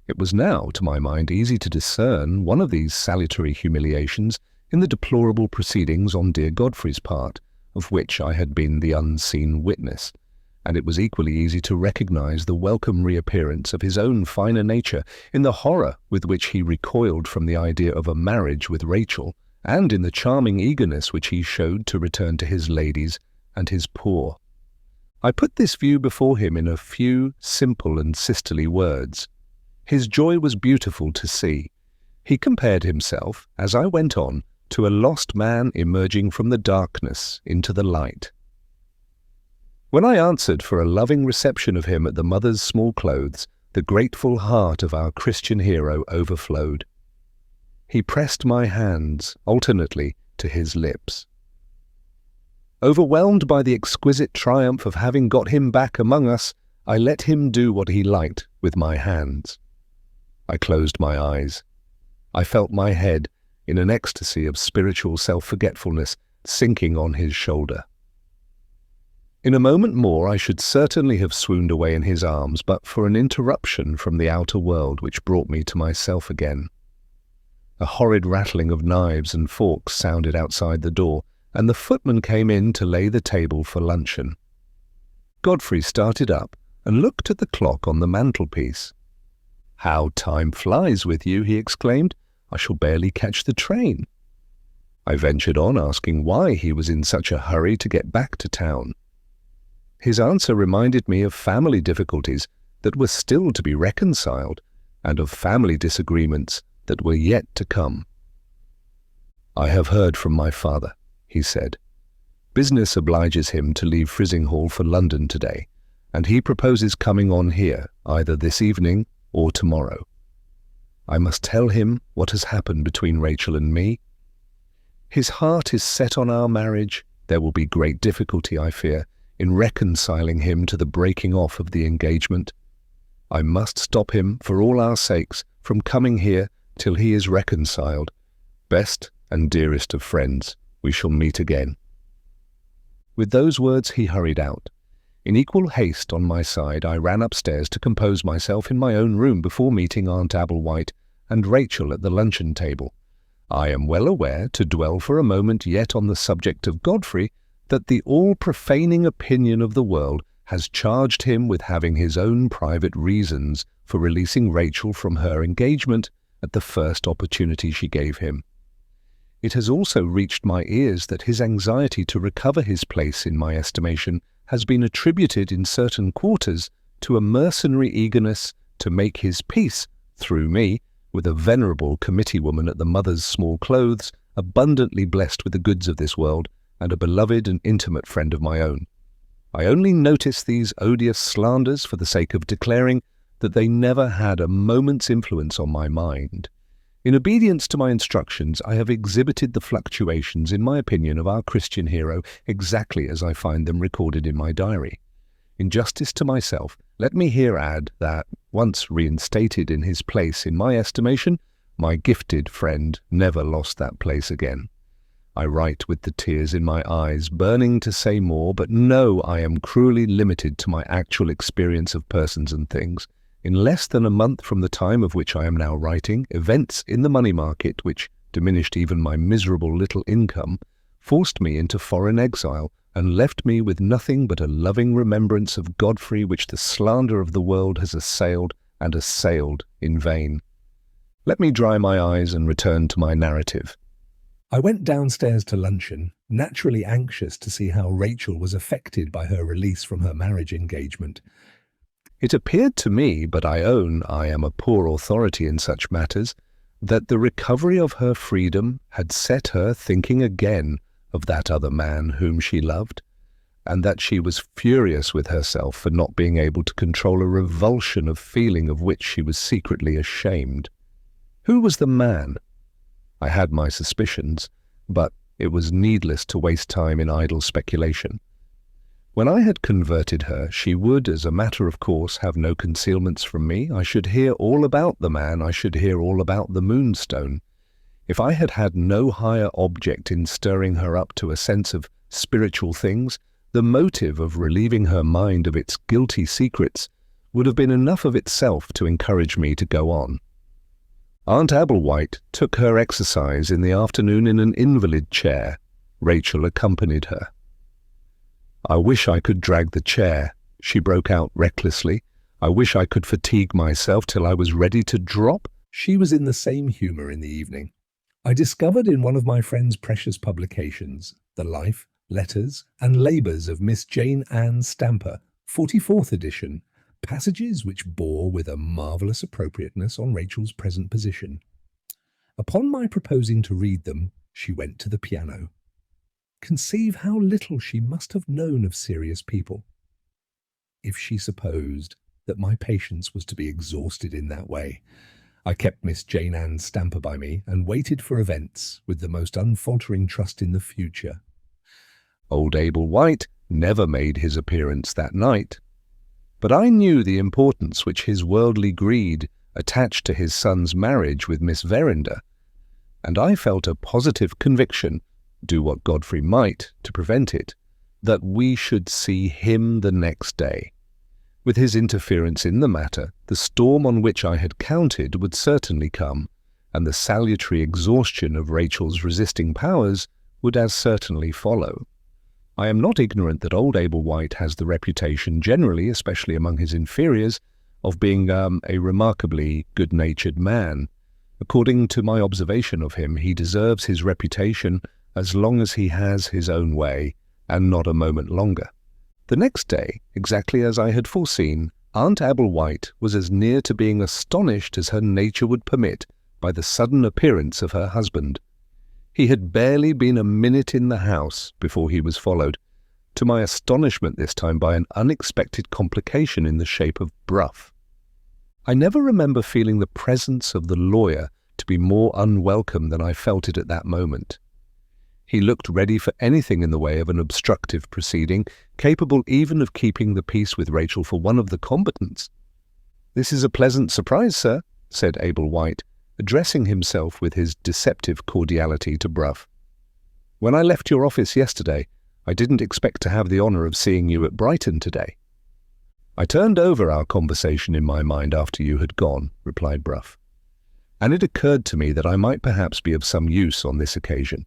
It was now, to my mind, easy to discern one of these salutary humiliations in the deplorable proceedings on dear Godfrey's part, of which I had been the unseen witness, and it was equally easy to recognize the welcome reappearance of his own finer nature in the horror with which he recoiled from the idea of a marriage with Rachel, and in the charming eagerness which he showed to return to his ladies and his poor. I put this view before him in a few simple and sisterly words. His joy was beautiful to see. He compared himself, as I went on, to a lost man emerging from the darkness into the light. When I answered for a loving reception of him at the mother's small clothes, the grateful heart of our Christian hero overflowed. He pressed my hands alternately to his lips. Overwhelmed by the exquisite triumph of having got him back among us, I let him do what he liked with my hands. I closed my eyes. I felt my head, in an ecstasy of spiritual self-forgetfulness, sinking on his shoulder. In a moment more I should certainly have swooned away in his arms, but for an interruption from the outer world which brought me to myself again. A horrid rattling of knives and forks sounded outside the door, and the footman came in to lay the table for luncheon. Godfrey started up and looked at the clock on the mantelpiece. "How time flies with you," he exclaimed. "I shall barely catch the train." I ventured on asking why he was in such a hurry to get back to town. His answer reminded me of family difficulties that were still to be reconciled, and of family disagreements that were yet to come. "I have heard from my father," he said. "Business obliges him to leave Frizinghall for London today, and he proposes coming on here either this evening or tomorrow. I must tell him what has happened between Rachel and me. His heart is set on our marriage. There will be great difficulty, I fear, in reconciling him to the breaking off of the engagement. I must stop him, for all our sakes, from coming here till he is reconciled. Best and dearest of friends, we shall meet again." With those words he hurried out. In equal haste on my side, I ran upstairs to compose myself in my own room before meeting Aunt Applewhite and Rachel at the luncheon table. I am well aware, to dwell for a moment yet on the subject of Godfrey, that the all-profaning opinion of the world has charged him with having his own private reasons for releasing Rachel from her engagement at the first opportunity she gave him. It has also reached my ears that his anxiety to recover his place in my estimation has been attributed in certain quarters to a mercenary eagerness to make his peace, through me, with a venerable committee woman at the Mother's Small Clothes, abundantly blessed with the goods of this world, and a beloved and intimate friend of my own. I only notice these odious slanders for the sake of declaring that they never had a moment's influence on my mind. In obedience to my instructions, I have exhibited the fluctuations in my opinion of our Christian hero exactly as I find them recorded in my diary. In justice to myself, let me here add that, once reinstated in his place in my estimation, my gifted friend never lost that place again. I write with the tears in my eyes, burning to say more, but know I am cruelly limited to my actual experience of persons and things. In less than a month from the time of which I am now writing, events in the money market, which diminished even my miserable little income, forced me into foreign exile, and left me with nothing but a loving remembrance of Godfrey which the slander of the world has assailed and assailed in vain. Let me dry my eyes and return to my narrative. I went downstairs to luncheon, naturally anxious to see how Rachel was affected by her release from her marriage engagement. It appeared to me, but I own I am a poor authority in such matters, that the recovery of her freedom had set her thinking again of that other man whom she loved, and that she was furious with herself for not being able to control a revulsion of feeling of which she was secretly ashamed. Who was the man? I had my suspicions, but it was needless to waste time in idle speculation. When I had converted her, she would, as a matter of course, have no concealments from me. I should hear all about the man, I should hear all about the Moonstone. If I had had no higher object in stirring her up to a sense of spiritual things, the motive of relieving her mind of its guilty secrets would have been enough of itself to encourage me to go on. Aunt Applewhite took her exercise in the afternoon in an invalid chair. Rachel accompanied her. "I wish I could drag the chair," she broke out recklessly. "I wish I could fatigue myself till I was ready to drop." She was in the same humour in the evening. I discovered in one of my friend's precious publications the life, letters, and labours of Miss Jane Ann Stamper, 44th edition, passages which bore with a marvellous appropriateness on Rachel's present position. Upon my proposing to read them, she went to the piano. Conceive how little she must have known of serious people, if she supposed that my patience was to be exhausted in that way. I kept Miss Jane Ann Stamper by me and waited for events with the most unfaltering trust in the future. Old Abel White never made his appearance that night, but I knew the importance which his worldly greed attached to his son's marriage with Miss Verinder, and I felt a positive conviction, do what Godfrey might to prevent it, that we should see him the next day. With his interference in the matter, the storm on which I had counted would certainly come, and the salutary exhaustion of Rachel's resisting powers would as certainly follow. I am not ignorant that old Abel White has the reputation generally, especially among his inferiors, of being a remarkably good-natured man. According to my observation of him, he deserves his reputation as long as he has his own way, and not a moment longer. The next day, exactly as I had foreseen, Aunt Abel White was as near to being astonished as her nature would permit by the sudden appearance of her husband. He had barely been a minute in the house before he was followed, to my astonishment this time by an unexpected complication in the shape of Bruff. I never remember feeling the presence of the lawyer to be more unwelcome than I felt it at that moment. He looked ready for anything in the way of an obstructive proceeding, capable even of keeping the peace with Rachel for one of the combatants. "This is a pleasant surprise, sir," said Abel White, addressing himself with his deceptive cordiality to Bruff. "When I left your office yesterday, I didn't expect to have the honour of seeing you at Brighton today." "I turned over our conversation in my mind after you had gone," replied Bruff, "and it occurred to me that I might perhaps be of some use on this occasion.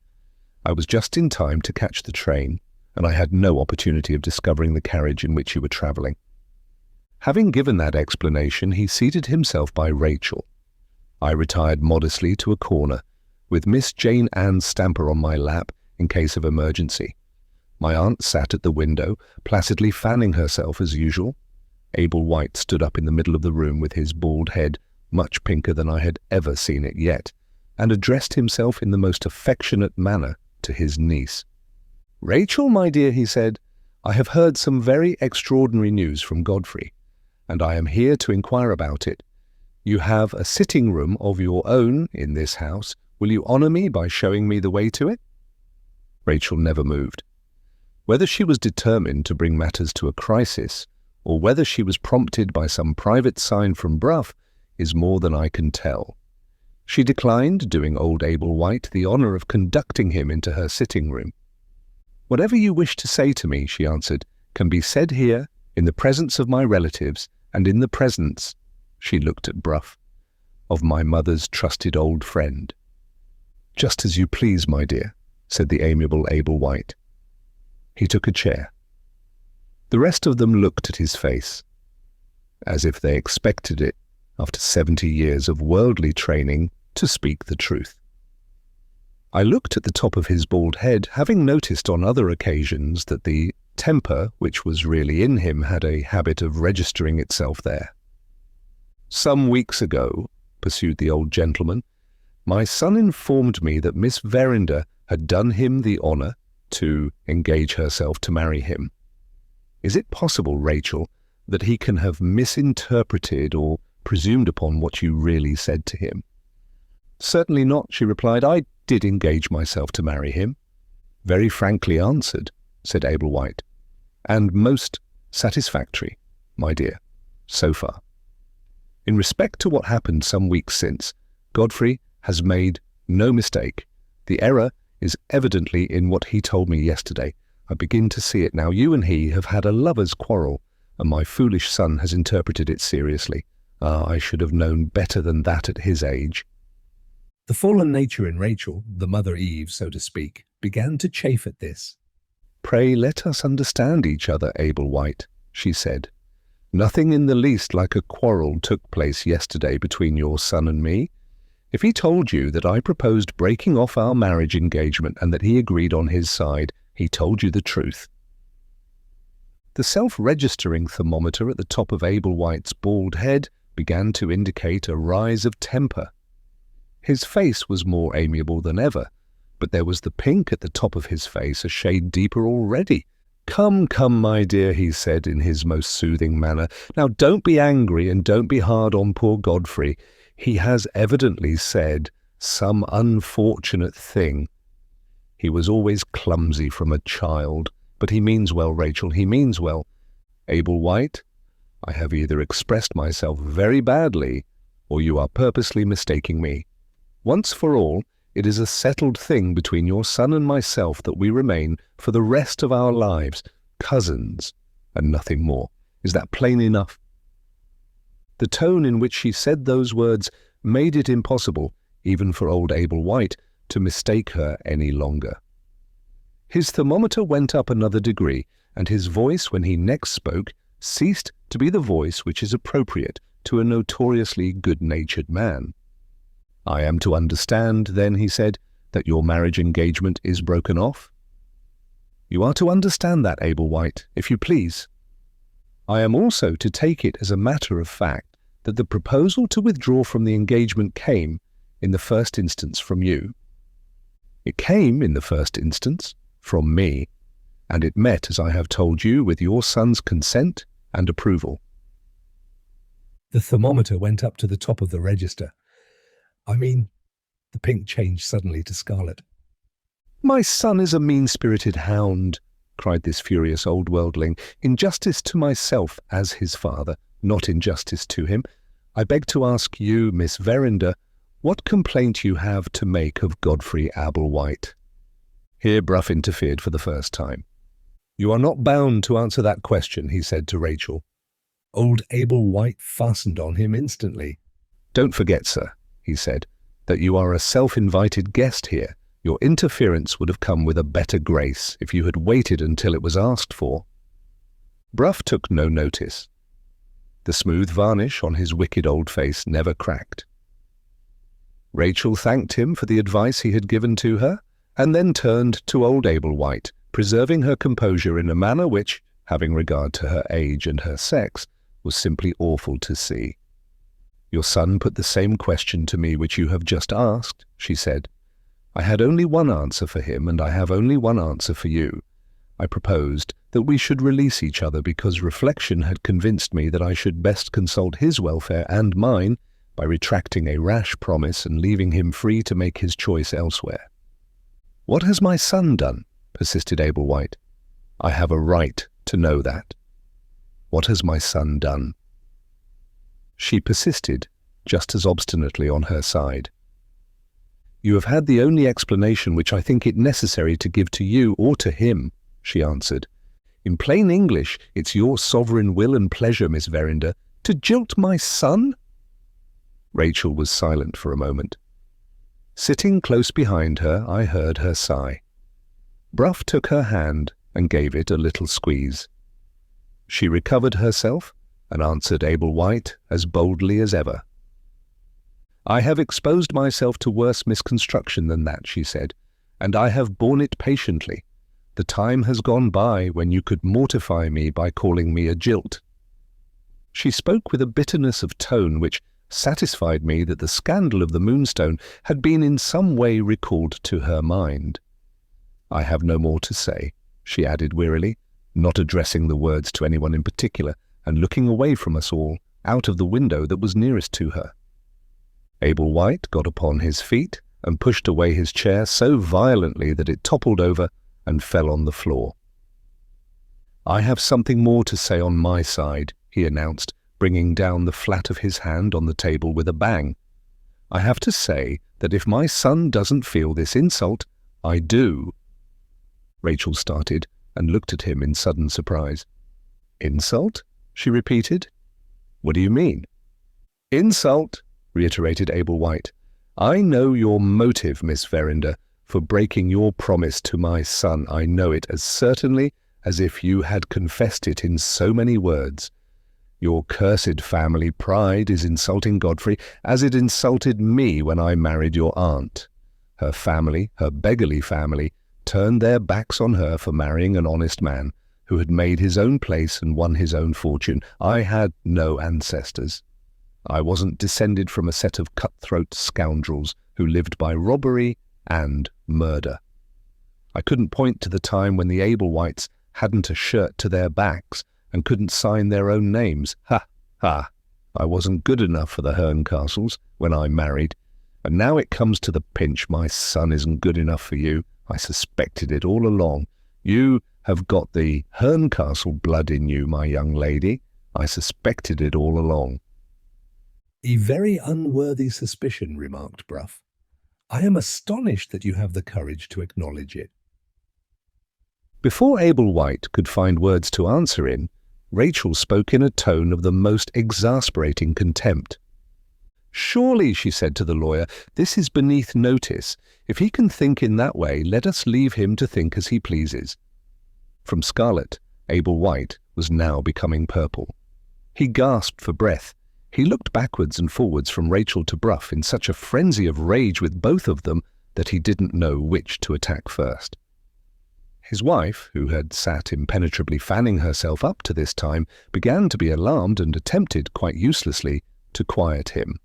I was just in time to catch the train, and I had no opportunity of discovering the carriage in which you were travelling." Having given that explanation, he seated himself by Rachel. I retired modestly to a corner, with Miss Jane Ann Stamper on my lap in case of emergency. My aunt sat at the window, placidly fanning herself as usual. Abel White stood up in the middle of the room with his bald head, much pinker than I had ever seen it yet, and addressed himself in the most affectionate manner to his niece. "Rachel, my dear," he said, "I have heard some very extraordinary news from Godfrey, and I am here to inquire about it. You have a sitting-room of your own in this house. Will you honour me by showing me the way to it?" Rachel never moved. Whether she was determined to bring matters to a crisis, or whether she was prompted by some private sign from Bruff, is more than I can tell. She declined doing old Abel White the honour of conducting him into her sitting-room. "Whatever you wish to say to me," she answered, "can be said here, in the presence of my relatives, and in the presence," she looked at Bruff, "of my mother's trusted old friend." "Just as you please, my dear," said the amiable Abel White. He took a chair. The rest of them looked at his face, as if they expected it, after 70 years of worldly training, to speak the truth. I looked at the top of his bald head, having noticed on other occasions that the temper which was really in him had a habit of registering itself there. "Some weeks ago," pursued the old gentleman, "my son informed me that Miss Verinder had done him the honour to engage herself to marry him. Is it possible, Rachel, that he can have misinterpreted or presumed upon what you really said to him?" "Certainly not," she replied. "I did engage myself to marry him." "Very frankly answered," said Abel White, "and most satisfactory, my dear, so far. In respect to what happened some weeks since, Godfrey has made no mistake. The error is evidently in what he told me yesterday. I begin to see it now. You and he have had a lover's quarrel, and my foolish son has interpreted it seriously. I should have known better than that at his age." The fallen nature in Rachel, the Mother Eve, so to speak, began to chafe at this. "Pray let us understand each other, Abel White," she said. "Nothing in the least like a quarrel took place yesterday between your son and me. If he told you that I proposed breaking off our marriage engagement and that he agreed on his side, he told you the truth." The self-registering thermometer at the top of Abel White's bald head began to indicate a rise of temper. His face was more amiable than ever, but there was the pink at the top of his face a shade deeper already. "Come, come, my dear," he said in his most soothing manner. "Now don't be angry and don't be hard on poor Godfrey. He has evidently said some unfortunate thing. He was always clumsy from a child, but he means well, Rachel, he means well. Abel White, I have either expressed myself very badly, or you are purposely mistaking me. Once for all, It is a settled thing between your son and myself that we remain, for the rest of our lives, cousins, and nothing more. Is that plain enough?" The tone in which she said those words made it impossible, even for old Abel White, to mistake her any longer. His thermometer went up another degree, and his voice, when he next spoke, ceased to be the voice which is appropriate to a notoriously good-natured man. "I am to understand, then," he said, "that your marriage engagement is broken off?" "You are to understand that, Abel White, if you please. I am also to take it as a matter of fact that the proposal to withdraw from the engagement came, in the first instance, from you. It came, in the first instance, from me, and it met, as I have told you, with your son's consent and approval." The thermometer went up to the top of the register. The pink changed suddenly to scarlet. "My son is a mean-spirited hound," cried this furious old worldling. "In justice to myself as his father, not in justice to him, I beg to ask you, Miss Verinder, what complaint you have to make of Godfrey Abel White." Here Bruff interfered for the first time. "You are not bound to answer that question," he said to Rachel. Old Abel White fastened on him instantly. "Don't forget, sir," he said, "that you are a self-invited guest here. Your interference would have come with a better grace if you had waited until it was asked for." Bruff took no notice. The smooth varnish on his wicked old face never cracked. Rachel thanked him for the advice he had given to her, and then turned to old Abel White, preserving her composure in a manner which, having regard to her age and her sex, was simply awful to see. "Your son put the same question to me which you have just asked," she said. "I had only one answer for him, and I have only one answer for you. I proposed that we should release each other because reflection had convinced me that I should best consult his welfare and mine by retracting a rash promise and leaving him free to make his choice elsewhere." "What has my son done?" persisted Abel White. "I have a right to know that. What has my son done?" She persisted, just as obstinately on her side. "You have had the only explanation which I think it necessary to give to you or to him," she answered. "In plain English, it's your sovereign will and pleasure, Miss Verinder, to jilt my son?" Rachel was silent for a moment. Sitting close behind her, I heard her sigh. Bruff took her hand and gave it a little squeeze. She recovered herself and answered Abel White as boldly as ever. "I have exposed myself to worse misconstruction than that," she said, "and I have borne it patiently. The time has gone by when you could mortify me by calling me a jilt." She spoke with a bitterness of tone which satisfied me that the scandal of the Moonstone had been in some way recalled to her mind. "I have no more to say," she added wearily, not addressing the words to anyone in particular, and looking away from us all, out of the window that was nearest to her. Abel White got upon his feet and pushed away his chair so violently that it toppled over and fell on the floor. "I have something more to say on my side," he announced, bringing down the flat of his hand on the table with a bang. "I have to say that if my son doesn't feel this insult, I do." Rachel started and looked at him in sudden surprise. "Insult?" she repeated. "What do you mean?" "Insult," reiterated Abel White. "I know your motive, Miss Verinder, for breaking your promise to my son. I know it as certainly as if you had confessed it in so many words. Your cursed family pride is insulting Godfrey as it insulted me when I married your aunt. Her family, her beggarly family, turned their backs on her for marrying an honest man who had made his own place and won his own fortune. I had no ancestors. I wasn't descended from a set of cutthroat scoundrels who lived by robbery and murder. I couldn't point to the time when the Abel Whites hadn't a shirt to their backs and couldn't sign their own names. Ha, ha! I wasn't good enough for the Herncastles when I married, and now it comes to the pinch. My son isn't good enough for you. I suspected it all along. You have got the Herncastle blood in you, my young lady. I suspected it all along." "A very unworthy suspicion," remarked Bruff. I am astonished that you have the courage to acknowledge it. Before Abel White could find words to answer in, Rachel spoke in a tone of the most exasperating contempt. "Surely," she said to the lawyer, "this is beneath notice. If he can think in that way, let us leave him to think as he pleases." From scarlet, Abel White was now becoming purple. He gasped for breath. He looked backwards and forwards from Rachel to Brough in such a frenzy of rage with both of them that he didn't know which to attack first. His wife, who had sat impenetrably fanning herself up to this time, began to be alarmed and attempted, quite uselessly, to quiet him.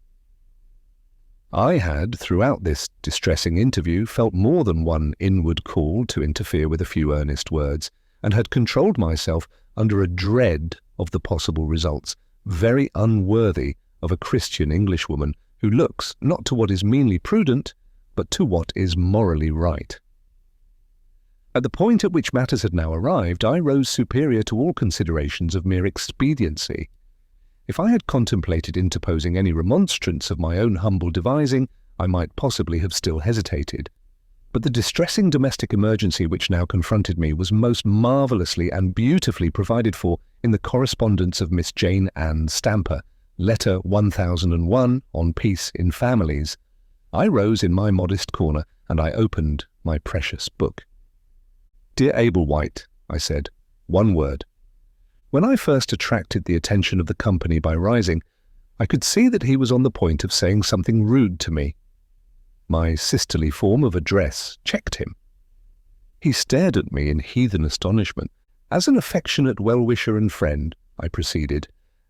I had, throughout this distressing interview, felt more than one inward call to interfere with a few earnest words, and had controlled myself under a dread of the possible results, very unworthy of a Christian Englishwoman who looks not to what is meanly prudent, but to what is morally right. At the point at which matters had now arrived, I rose superior to all considerations of mere expediency. If I had contemplated interposing any remonstrance of my own humble devising, I might possibly have still hesitated. But the distressing domestic emergency which now confronted me was most marvellously and beautifully provided for in the correspondence of Miss Jane Ann Stamper, letter 1001 on peace in families. I rose in my modest corner, and I opened my precious book. "Dear Abel White," I said, "one word. When I first attracted the attention of the company by rising, I could see that he was on the point of saying something rude to me. My sisterly form of address checked him. He stared at me in heathen astonishment. As an affectionate well-wisher and friend, I proceeded,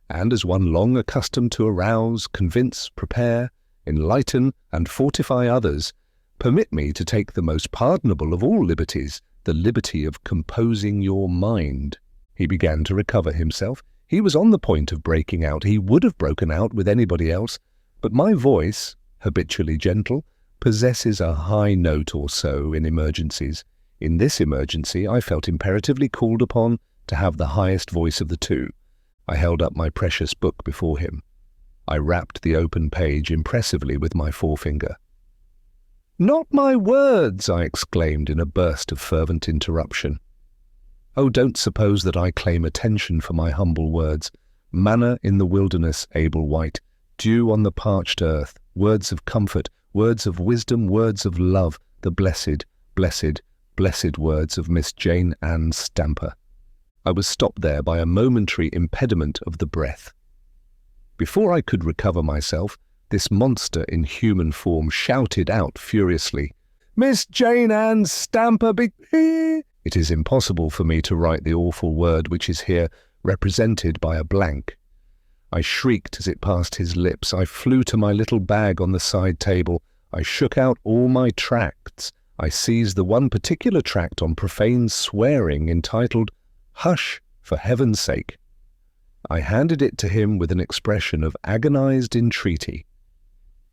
and as one long accustomed to arouse, convince, prepare, enlighten, and fortify others, permit me to take the most pardonable of all liberties, the liberty of composing your mind." He began to recover himself. He was on the point of breaking out. He would have broken out with anybody else, but my voice, habitually gentle, possesses a high note or so in emergencies. In this emergency, I felt imperatively called upon to have the highest voice of the two. I held up my precious book before him. I rapped the open page impressively with my forefinger. "Not my words!" I exclaimed in a burst of fervent interruption. "Oh, don't suppose that I claim attention for my humble words. Manna in the wilderness, Abel White, dew on the parched earth, words of comfort, words of wisdom, words of love, the blessed, blessed, blessed words of Miss Jane Ann Stamper." I was stopped there by a momentary impediment of the breath. Before I could recover myself, this monster in human form shouted out furiously, "Miss Jane Ann Stamper It is impossible for me to write the awful word which is here represented by a blank. I shrieked as it passed his lips. I flew to my little bag on the side table. I shook out all my tracts. I seized the one particular tract on profane swearing entitled, "Hush, for heaven's sake." I handed it to him with an expression of agonized entreaty.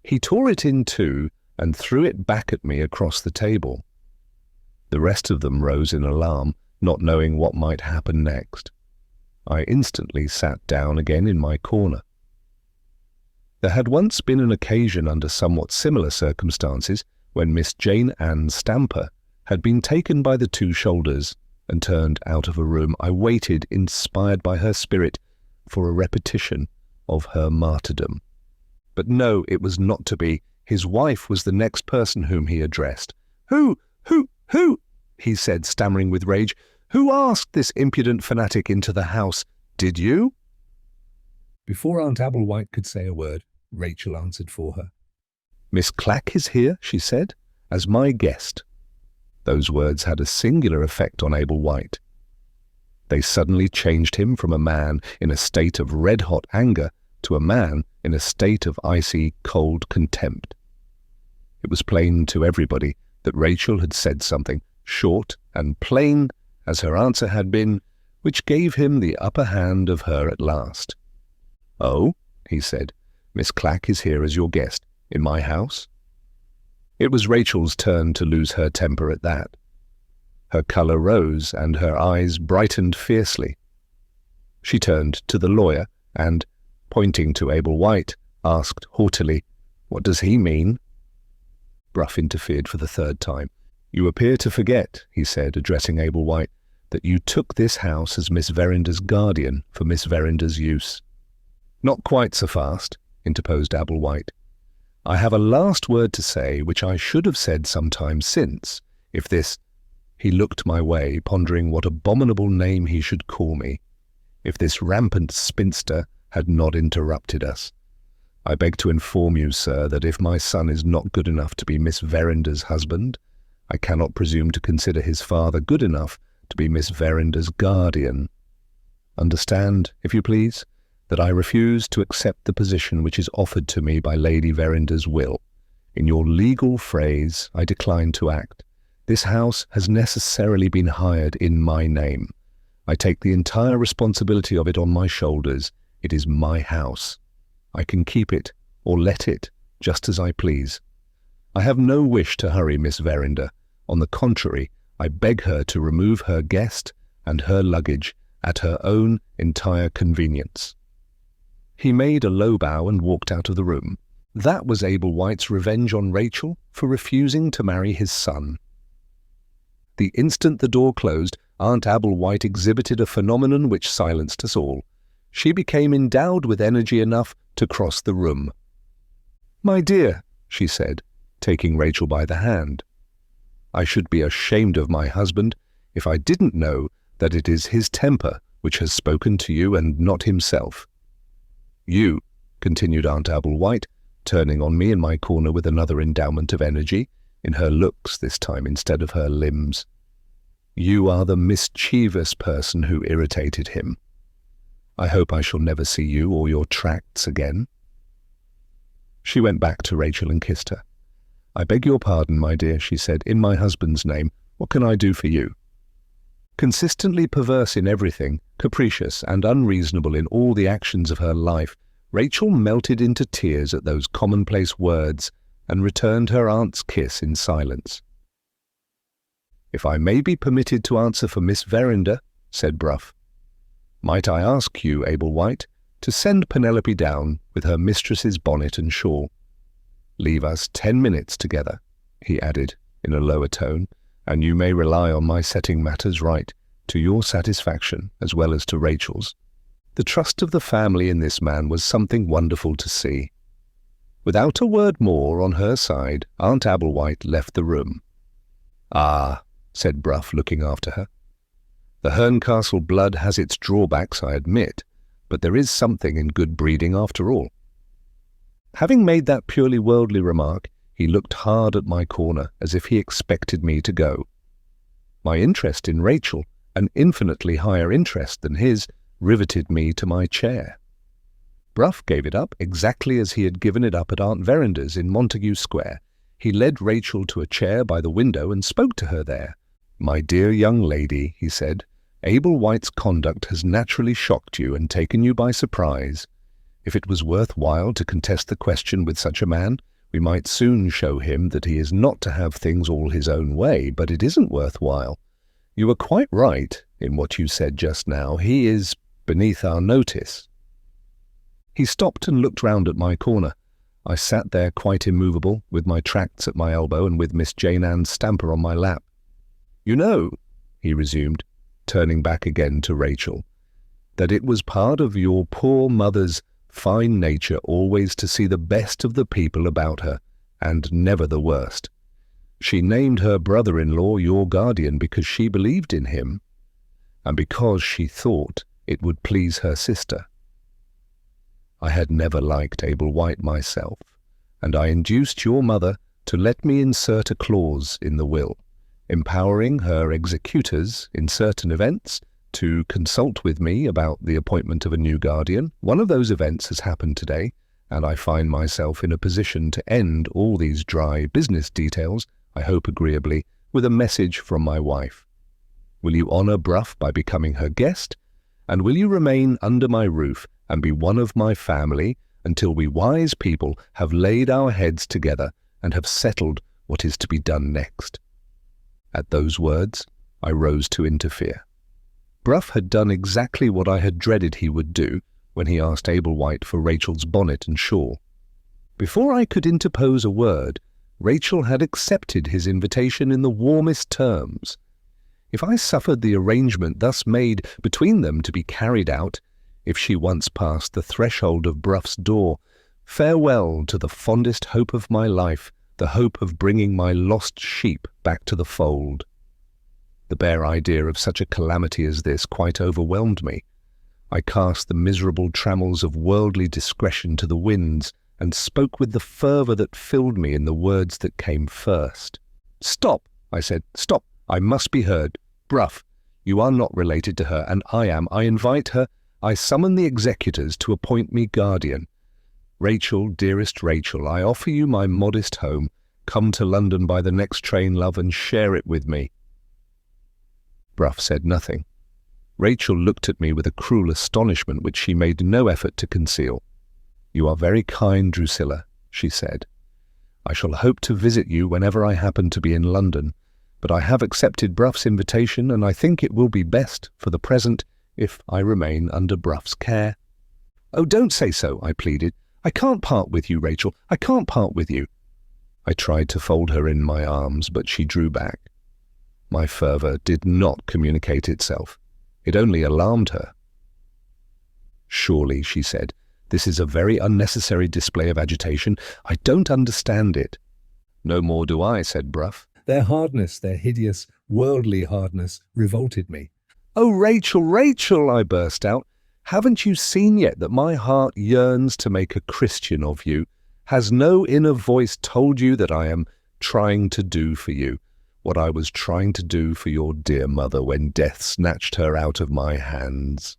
He tore it in two and threw it back at me across the table. The rest of them rose in alarm, not knowing what might happen next. I instantly sat down again in my corner. There had once been an occasion under somewhat similar circumstances when Miss Jane Ann Stamper had been taken by the two shoulders and turned out of a room. I waited, inspired by her spirit, for a repetition of her martyrdom. But no, it was not to be. His wife was the next person whom he addressed. Who, he said, stammering with rage. "Who asked this impudent fanatic into the house? Did you?" Before Aunt Applewhite could say a word, Rachel answered for her. "Miss Clack is here," she said, "as my guest." Those words had a singular effect on Abel White. They suddenly changed him from a man in a state of red-hot anger to a man in a state of icy, cold contempt. It was plain to everybody that Rachel had said something, short and plain as her answer had been, which gave him the upper hand of her at last. "Oh," he said, "Miss Clack is here as your guest, in my house?" It was Rachel's turn to lose her temper at that. Her colour rose and her eyes brightened fiercely. She turned to the lawyer and, pointing to Abel White, asked haughtily, "What does he mean?" Bruff interfered for the third time. "You appear to forget," he said, addressing Abel White, "that you took this house as Miss Verinder's guardian for Miss Verinder's use." "Not quite so fast," interposed Abel White. "I have a last word to say, which I should have said some time since, if this—" He looked my way, pondering what abominable name he should call me, "if this rampant spinster had not interrupted us. I beg to inform you, sir, that if my son is not good enough to be Miss Verinder's husband, I cannot presume to consider his father good enough to be Miss Verinder's guardian. Understand, if you please, that I refuse to accept the position which is offered to me by Lady Verinder's will. In your legal phrase, I decline to act. This house has necessarily been hired in my name. I take the entire responsibility of it on my shoulders. It is my house. I can keep it or let it, just as I please. I have no wish to hurry Miss Verinder. On the contrary, I beg her to remove her guest and her luggage at her own entire convenience." He made a low bow and walked out of the room. That was Abel White's revenge on Rachel for refusing to marry his son. The instant the door closed, Aunt Abel White exhibited a phenomenon which silenced us all. She became endowed with energy enough to cross the room. "My dear," she said, taking Rachel by the hand, "I should be ashamed of my husband if I didn't know that it is his temper which has spoken to you and not himself. You," continued Aunt Abel White, turning on me in my corner with another endowment of energy, in her looks this time instead of her limbs, "you are the mischievous person who irritated him. I hope I shall never see you or your tracts again." She went back to Rachel and kissed her. "I beg your pardon, my dear," she said, "in my husband's name. What can I do for you?" Consistently perverse in everything, capricious and unreasonable in all the actions of her life, Rachel melted into tears at those commonplace words and returned her aunt's kiss in silence. "If I may be permitted to answer for Miss Verinder," said Bruff, "might I ask you, Abel White, to send Penelope down with her mistress's bonnet and shawl. Leave us 10 minutes together," he added in a lower tone, "and you may rely on my setting matters right, to your satisfaction as well as to Rachel's." The trust of the family in this man was something wonderful to see. Without a word more on her side, Aunt Abel White left the room. "Ah," said Bruff, looking after her, "the Herncastle blood has its drawbacks, I admit, but there is something in good breeding after all." Having made that purely worldly remark, he looked hard at my corner as if he expected me to go. My interest in Rachel, an infinitely higher interest than his, riveted me to my chair. Bruff gave it up exactly as he had given it up at Aunt Verinder's in Montague Square. He led Rachel to a chair by the window and spoke to her there. "My dear young lady," he said, "Abel White's conduct has naturally shocked you and taken you by surprise. If it was worth while to contest the question with such a man, we might soon show him that he is not to have things all his own way, but it isn't worth while. You were quite right in what you said just now. He is beneath our notice." He stopped and looked round at my corner. I sat there quite immovable, with my tracts at my elbow and with Miss Jane Ann Stamper on my lap. "You know," he resumed, turning back again to Rachel, "that it was part of your poor mother's fine nature always to see the best of the people about her, and never the worst. She named her brother-in-law your guardian because she believed in him, and because she thought it would please her sister. I had never liked Abel White myself, and I induced your mother to let me insert a clause in the will, empowering her executors in certain events to consult with me about the appointment of a new guardian. One of those events has happened today, and I find myself in a position to end all these dry business details, I hope agreeably, with a message from my wife. Will you honour Bruff by becoming her guest, and will you remain under my roof and be one of my family until we wise people have laid our heads together and have settled what is to be done next?" At those words, I rose to interfere. Bruff had done exactly what I had dreaded he would do when he asked Abel White for Rachel's bonnet and shawl. Before I could interpose a word, Rachel had accepted his invitation in the warmest terms. If I suffered the arrangement thus made between them to be carried out, if she once passed the threshold of Bruff's door, farewell to the fondest hope of my life, the hope of bringing my lost sheep back to the fold. The bare idea of such a calamity as this quite overwhelmed me. I cast the miserable trammels of worldly discretion to the winds, and spoke with the fervour that filled me in the words that came first. "Stop," I said, "stop. I must be heard. Bruff, you are not related to her, and I am. I invite her. I summon the executors to appoint me guardian. Rachel, dearest Rachel, I offer you my modest home. Come to London by the next train, love, and share it with me." Bruff said nothing. Rachel looked at me with a cruel astonishment which she made no effort to conceal. "You are very kind, Drusilla," she said. "I shall hope to visit you whenever I happen to be in London, but I have accepted Bruff's invitation, and I think it will be best, for the present, if I remain under Bruff's care." "Oh, don't say so," I pleaded. "I can't part with you, Rachel. I can't part with you." I tried to fold her in my arms, but she drew back. My fervour did not communicate itself. It only alarmed her. "Surely," she said, "this is a very unnecessary display of agitation. I don't understand it." "No more do I," said Bruff. Their hardness, their hideous, worldly hardness, revolted me. "Oh, Rachel, Rachel," I burst out, "haven't you seen yet that my heart yearns to make a Christian of you? Has no inner voice told you that I am trying to do for you what I was trying to do for your dear mother when death snatched her out of my hands?"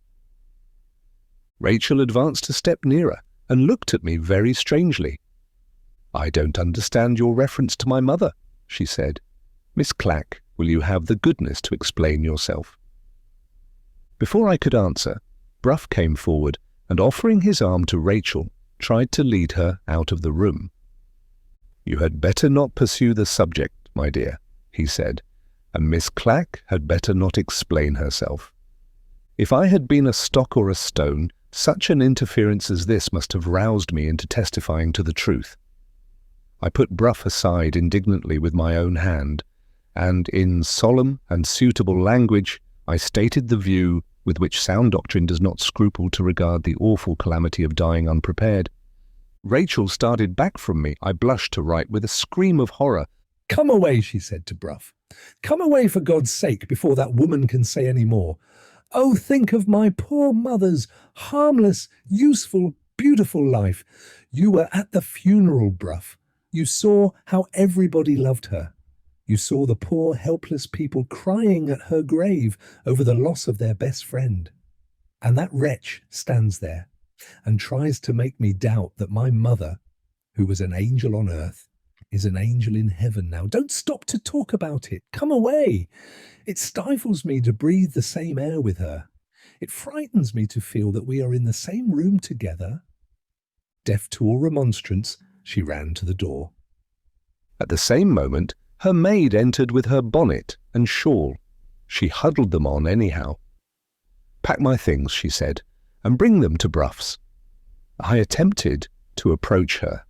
Rachel advanced a step nearer and looked at me very strangely. "I don't understand your reference to my mother," she said. "Miss Clack, will you have the goodness to explain yourself?" Before I could answer, Bruff came forward and, offering his arm to Rachel, tried to lead her out of the room. "You had better not pursue the subject, my dear," he said, "and Miss Clack had better not explain herself. If I had been a stock or a stone, such an interference as this must have roused me into testifying to the truth." I put Bruff aside indignantly with my own hand, and in solemn and suitable language I stated the view with which sound doctrine does not scruple to regard the awful calamity of dying unprepared. Rachel started back from me. I blushed to write with a scream of horror. "Come away," she said to Bruff. "Come away for God's sake before that woman can say any more. Oh, think of my poor mother's harmless, useful, beautiful life. You were at the funeral, Bruff. You saw how everybody loved her. You saw the poor, helpless people crying at her grave over the loss of their best friend. And that wretch stands there and tries to make me doubt that my mother, who was an angel on earth, is an angel in heaven now. Don't stop to talk about it. Come away. It stifles me to breathe the same air with her. It frightens me to feel that we are in the same room together." Deaf to all remonstrance, she ran to the door. At the same moment, her maid entered with her bonnet and shawl. She huddled them on anyhow. "Pack my things," she said, "and bring them to Bruff's." I attempted to approach her.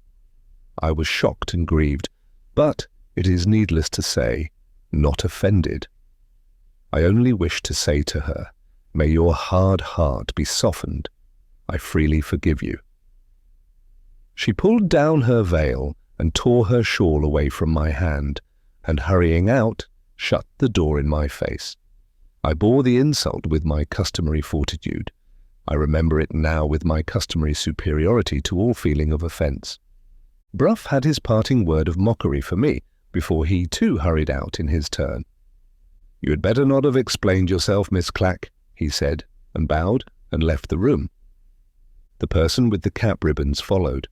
I was shocked and grieved, but, it is needless to say, not offended. I only wished to say to her, "May your hard heart be softened. I freely forgive you." She pulled down her veil and tore her shawl away from my hand, and hurrying out, shut the door in my face. I bore the insult with my customary fortitude. I remember it now with my customary superiority to all feeling of offence. Bruff had his parting word of mockery for me before he too hurried out in his turn. "You had better not have explained yourself, Miss Clack," he said, and bowed and left the room. The person with the cap ribbons followed.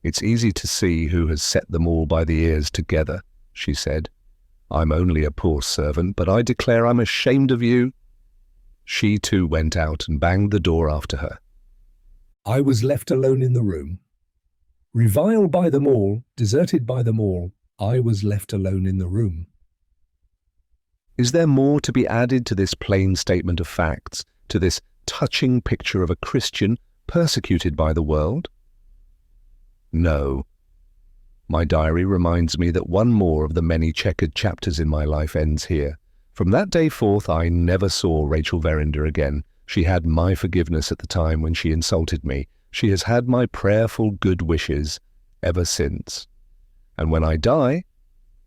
"It's easy to see who has set them all by the ears together," she said. "I'm only a poor servant, but I declare I'm ashamed of you." She too went out and banged the door after her. I was left alone in the room. Reviled by them all, deserted by them all, I was left alone in the room. Is there more to be added to this plain statement of facts, to this touching picture of a Christian persecuted by the world? No. My diary reminds me that one more of the many checkered chapters in my life ends here. From that day forth, I never saw Rachel Verinder again. She had my forgiveness at the time when she insulted me. She has had my prayerful good wishes ever since. And when I die,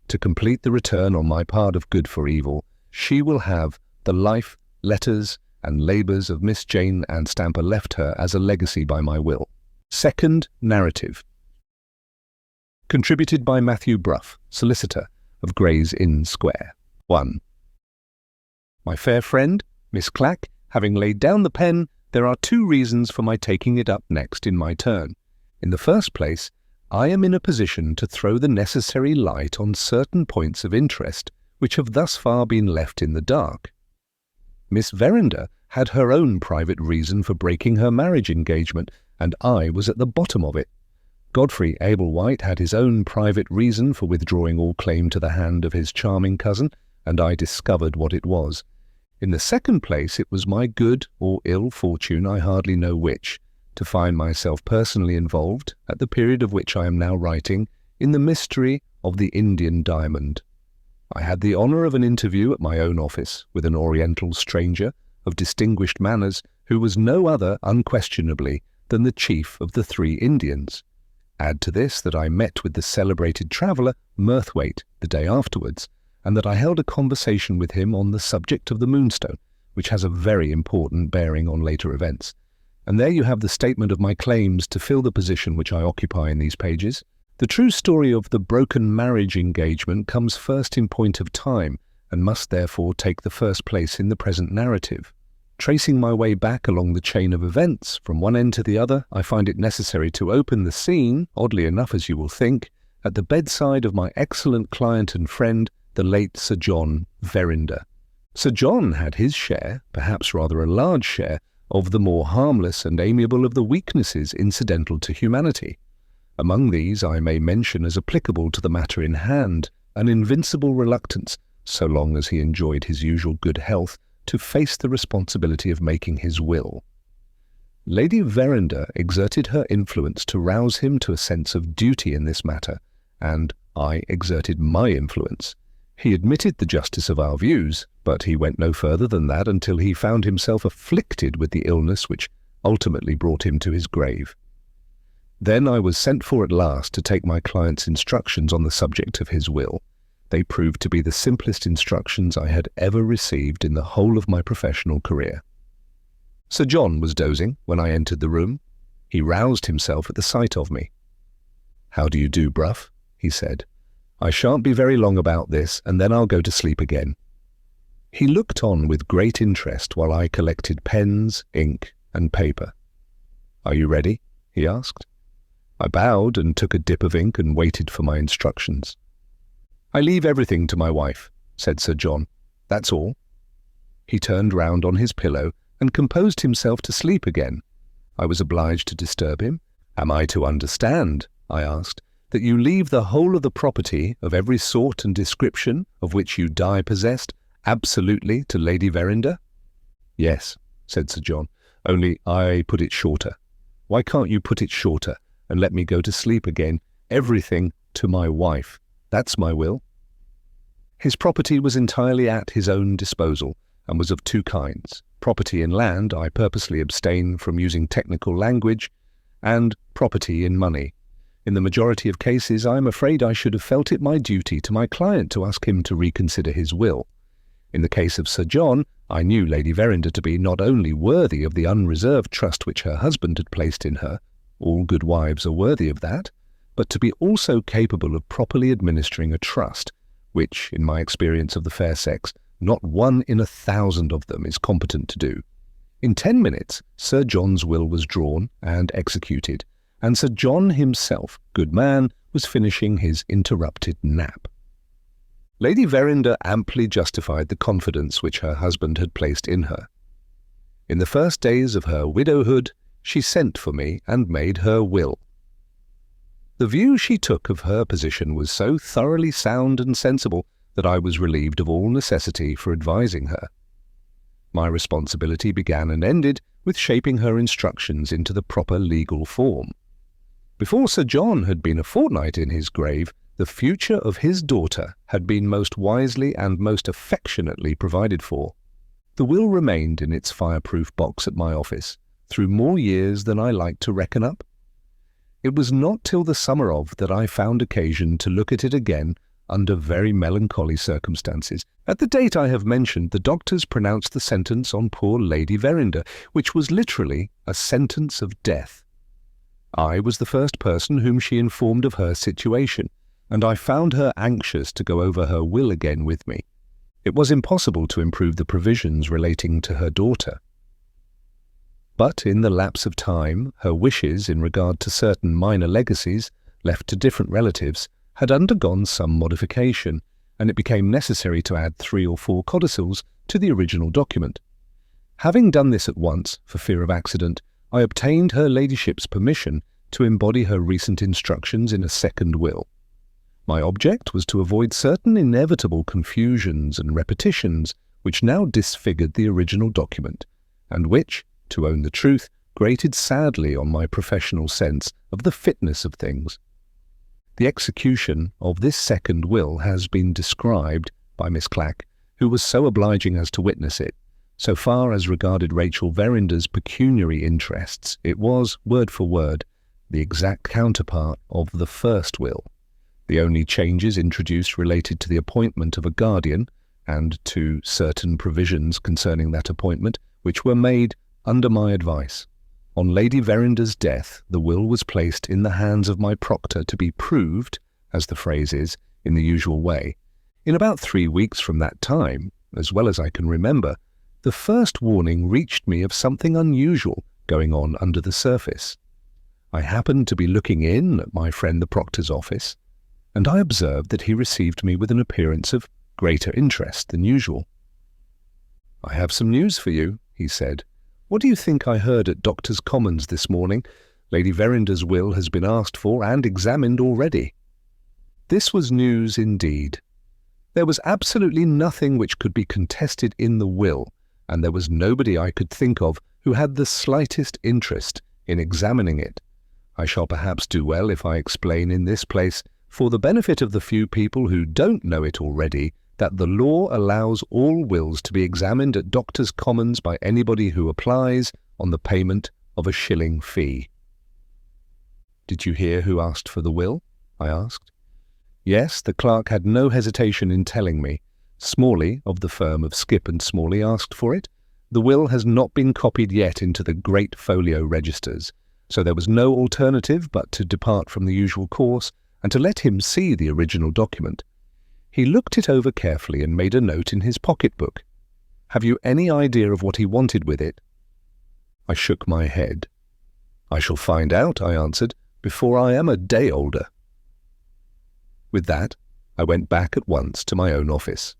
to complete the return on my part of good for evil, she will have the life, letters, and labours of Miss Jane Ann Stamper left her as a legacy by my will. Second narrative. Contributed by Matthew Bruff, solicitor of Gray's Inn Square. 1. My fair friend, Miss Clack, having laid down the pen, there are 2 reasons for my taking it up next in my turn. In the first place, I am in a position to throw the necessary light on certain points of interest which have thus far been left in the dark. Miss Verinder had her own private reason for breaking her marriage engagement, and I was at the bottom of it. Godfrey Ablewhite had his own private reason for withdrawing all claim to the hand of his charming cousin, and I discovered what it was. In the second place, it was my good or ill fortune, I hardly know which, to find myself personally involved, at the period of which I am now writing, in the mystery of the Indian diamond. I had the honour of an interview at my own office with an Oriental stranger of distinguished manners, who was no other, unquestionably, than the chief of the 3 Indians. Add to this that I met with the celebrated traveller Murthwaite the day afterwards, and that I held a conversation with him on the subject of the Moonstone, which has a very important bearing on later events. And there you have the statement of my claims to fill the position which I occupy in these pages. The true story of the broken marriage engagement comes first in point of time, and must therefore take the first place in the present narrative. Tracing my way back along the chain of events, from one end to the other, I find it necessary to open the scene, oddly enough as you will think, at the bedside of my excellent client and friend, the late Sir John Verinder. Sir John had his share, perhaps rather a large share, of the more harmless and amiable of the weaknesses incidental to humanity. Among these I may mention as applicable to the matter in hand, an invincible reluctance, so long as he enjoyed his usual good health, to face the responsibility of making his will. Lady Verinder exerted her influence to rouse him to a sense of duty in this matter, and I exerted my influence. He admitted the justice of our views, but he went no further than that until he found himself afflicted with the illness which ultimately brought him to his grave. Then I was sent for at last to take my client's instructions on the subject of his will. They proved to be the simplest instructions I had ever received in the whole of my professional career. Sir John was dozing when I entered the room. He roused himself at the sight of me. "How do you do, Bruff?" he said. "I shan't be very long about this, and then I'll go to sleep again." He looked on with great interest while I collected pens, ink, and paper. "Are you ready?" he asked. I bowed and took a dip of ink and waited for my instructions. "I leave everything to my wife," said Sir John. "That's all." He turned round on his pillow and composed himself to sleep again. I was obliged to disturb him. "Am I to understand," I asked, "that you leave the whole of the property of every sort and description of which you die possessed absolutely to Lady Verinder?" "Yes," said Sir John, "only I put it shorter." "Why can't you put it shorter and let me go to sleep again? Everything to my wife. That's my will." His property was entirely at his own disposal, and was of 2 kinds. Property in land, I purposely abstain from using technical language, and property in money. In the majority of cases, I am afraid I should have felt it my duty to my client to ask him to reconsider his will. In the case of Sir John, I knew Lady Verinder to be not only worthy of the unreserved trust which her husband had placed in her, all good wives are worthy of that, but to be also capable of properly administering a trust, which, in my experience of the fair sex, not 1 in 1,000 of them is competent to do. In 10 minutes, Sir John's will was drawn and executed, and Sir John himself, good man, was finishing his interrupted nap. Lady Verinder amply justified the confidence which her husband had placed in her. In the first days of her widowhood, she sent for me and made her will. The view she took of her position was so thoroughly sound and sensible that I was relieved of all necessity for advising her. My responsibility began and ended with shaping her instructions into the proper legal form. Before Sir John had been a fortnight in his grave, the future of his daughter had been most wisely and most affectionately provided for. The will remained in its fireproof box at my office through more years than I like to reckon up. It was not till the summer of that I found occasion to look at it again under very melancholy circumstances. At the date I have mentioned, the doctors pronounced the sentence on poor Lady Verinder, which was literally a sentence of death. I was the first person whom she informed of her situation, and I found her anxious to go over her will again with me. It was impossible to improve the provisions relating to her daughter. But in the lapse of time, her wishes in regard to certain minor legacies, left to different relatives, had undergone some modification, and it became necessary to add 3 or 4 codicils to the original document. Having done this at once, for fear of accident, I obtained her ladyship's permission to embody her recent instructions in a second will. My object was to avoid certain inevitable confusions and repetitions which now disfigured the original document, and which, to own the truth, grated sadly on my professional sense of the fitness of things. The execution of this second will has been described by Miss Clack, who was so obliging as to witness it. So far as regarded Rachel Verinder's pecuniary interests, it was, word for word, the exact counterpart of the first will. The only changes introduced related to the appointment of a guardian, and to certain provisions concerning that appointment, which were made under my advice. On Lady Verinder's death, the will was placed in the hands of my proctor to be proved, as the phrase is, in the usual way. In about 3 weeks from that time, as well as I can remember, the first warning reached me of something unusual going on under the surface. I happened to be looking in at my friend the proctor's office, and I observed that he received me with an appearance of greater interest than usual. "I have some news for you," he said. "What do you think I heard at Doctors' Commons this morning? Lady Verinder's will has been asked for and examined already." This was news indeed. There was absolutely nothing which could be contested in the will, and there was nobody I could think of who had the slightest interest in examining it. I shall perhaps do well if I explain in this place, for the benefit of the few people who don't know it already, that the law allows all wills to be examined at Doctors' Commons by anybody who applies on the payment of a shilling fee. "Did you hear who asked for the will?" I asked. Yes, the clerk had no hesitation in telling me. Smalley, of the firm of Skip and Smalley, asked for it. The will has not been copied yet into the great folio registers, so there was no alternative but to depart from the usual course and to let him see the original document. He looked it over carefully and made a note in his pocket-book. "Have you any idea of what he wanted with it?" I shook my head. "I shall find out," I answered, "before I am a day older." With that, I went back at once to my own office.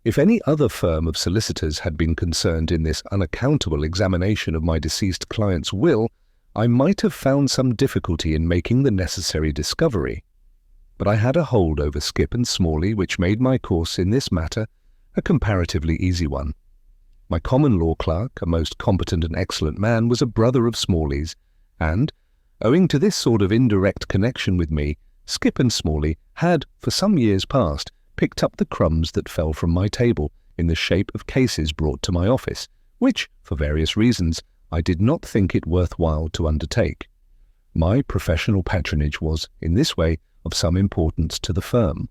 If any other firm of solicitors had been concerned in this unaccountable examination of my deceased client's will, I might have found some difficulty in making the necessary discovery. But I had a hold over Skip and Smalley which made my course in this matter a comparatively easy one. My common law clerk, a most competent and excellent man, was a brother of Smalley's, and, owing to this sort of indirect connection with me, Skip and Smalley had, for some years past, picked up the crumbs that fell from my table in the shape of cases brought to my office, which, for various reasons, I did not think it worthwhile to undertake. My professional patronage was, in this way, of some importance to the firm.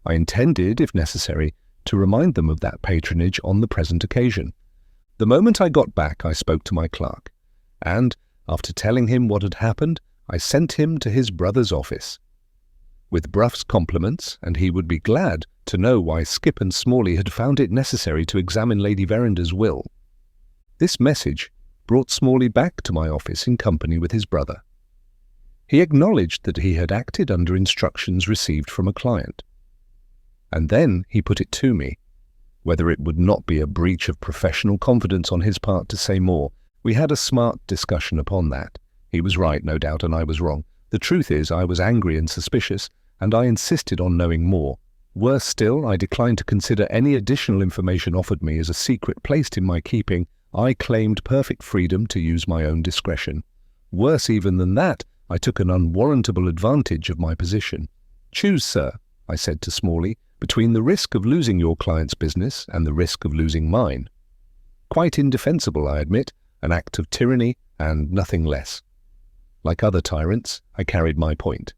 I intended, if necessary, to remind them of that patronage on the present occasion. The moment I got back, I spoke to my clerk, and, after telling him what had happened, I sent him to his brother's office. With Bruff's compliments, and he would be glad to know why Skip and Smalley had found it necessary to examine Lady Verinder's will. This message brought Smalley back to my office in company with his brother. He acknowledged that he had acted under instructions received from a client. And then he put it to me, whether it would not be a breach of professional confidence on his part to say more. We had a smart discussion upon that. He was right, no doubt, and I was wrong. The truth is, I was angry and suspicious, and I insisted on knowing more. Worse still, I declined to consider any additional information offered me as a secret placed in my keeping. I claimed perfect freedom to use my own discretion. Worse even than that, I took an unwarrantable advantage of my position. "Choose, sir," I said to Smalley, "between the risk of losing your client's business and the risk of losing mine." Quite indefensible, I admit, an act of tyranny and nothing less. Like other tyrants, I carried my point.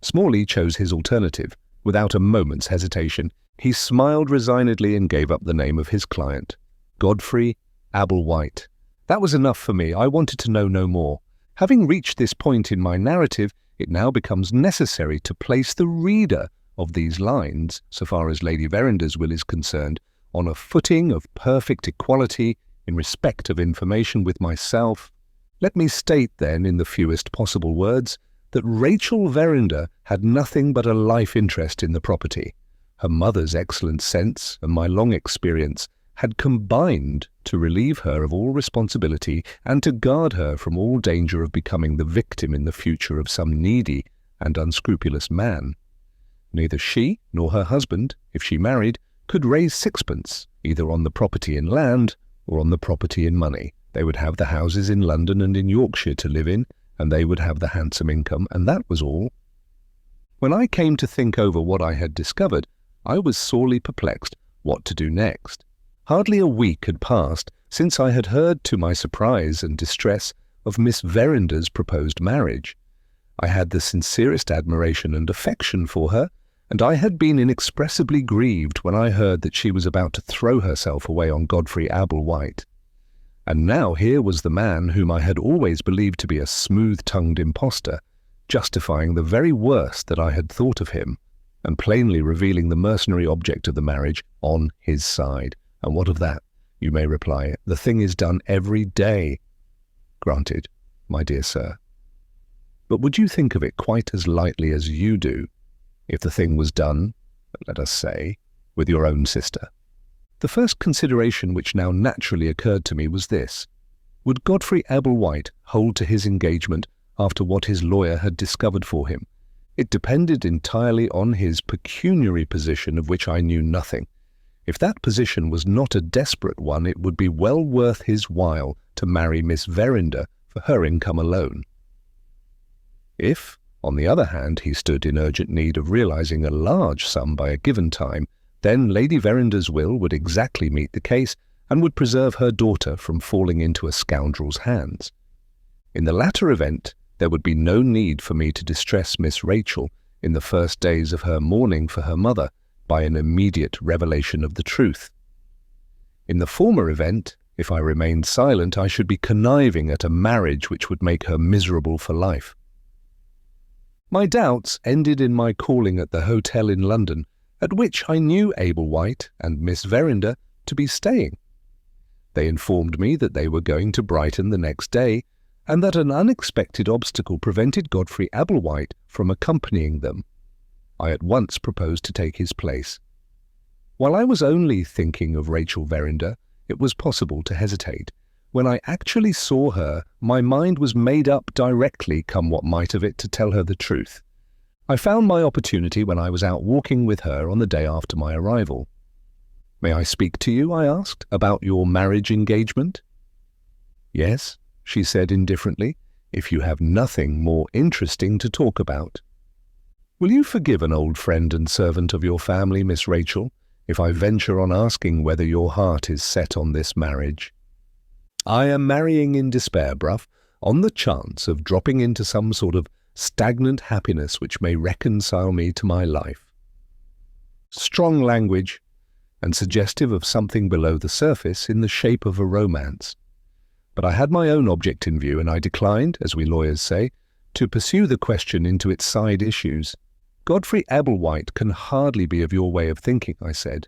Smalley chose his alternative. Without a moment's hesitation, he smiled resignedly and gave up the name of his client. Godfrey Ablewhite. That was enough for me. I wanted to know no more. Having reached this point in my narrative, it now becomes necessary to place the reader of these lines, so far as Lady Verinder's will is concerned, on a footing of perfect equality in respect of information with myself. Let me state then, in the fewest possible words, that Rachel Verinder had nothing but a life interest in the property. Her mother's excellent sense and my long experience had combined to relieve her of all responsibility and to guard her from all danger of becoming the victim in the future of some needy and unscrupulous man. Neither she nor her husband, if she married, could raise sixpence, either on the property in land or on the property in money. They would have the houses in London and in Yorkshire to live in, and they would have the handsome income, and that was all. When I came to think over what I had discovered, I was sorely perplexed what to do next. Hardly a week had passed since I had heard, to my surprise and distress, of Miss Verinder's proposed marriage. I had the sincerest admiration and affection for her, and I had been inexpressibly grieved when I heard that she was about to throw herself away on Godfrey Ablewhite. And now here was the man whom I had always believed to be a smooth-tongued impostor, justifying the very worst that I had thought of him, and plainly revealing the mercenary object of the marriage on his side. And what of that? You may reply, the thing is done every day. Granted, my dear sir. But would you think of it quite as lightly as you do, if the thing was done, let us say, with your own sister? The first consideration which now naturally occurred to me was this. Would Godfrey Ablewhite hold to his engagement after what his lawyer had discovered for him? It depended entirely on his pecuniary position, of which I knew nothing. If that position was not a desperate one, it would be well worth his while to marry Miss Verinder for her income alone. If, on the other hand, he stood in urgent need of realizing a large sum by a given time, then Lady Verinder's will would exactly meet the case and would preserve her daughter from falling into a scoundrel's hands. In the latter event, there would be no need for me to distress Miss Rachel in the first days of her mourning for her mother by an immediate revelation of the truth. In the former event, if I remained silent, I should be conniving at a marriage which would make her miserable for life. My doubts ended in my calling at the hotel in London, at which I knew Ablewhite and Miss Verinder to be staying. They informed me that they were going to Brighton the next day, and that an unexpected obstacle prevented Godfrey Ablewhite from accompanying them. I at once proposed to take his place. While I was only thinking of Rachel Verinder, it was possible to hesitate. When I actually saw her, my mind was made up directly, come what might of it, to tell her the truth. I found my opportunity when I was out walking with her on the day after my arrival. "May I speak to you," I asked, "about your marriage engagement?" "Yes," she said indifferently, "if you have nothing more interesting to talk about." "Will you forgive an old friend and servant of your family, Miss Rachel, if I venture on asking whether your heart is set on this marriage?" "I am marrying in despair, Bruff, on the chance of dropping into some sort of stagnant happiness which may reconcile me to my life." Strong language, and suggestive of something below the surface in the shape of a romance. But I had my own object in view, and I declined, as we lawyers say, to pursue the question into its side issues. "Godfrey Ablewhite can hardly be of your way of thinking," I said.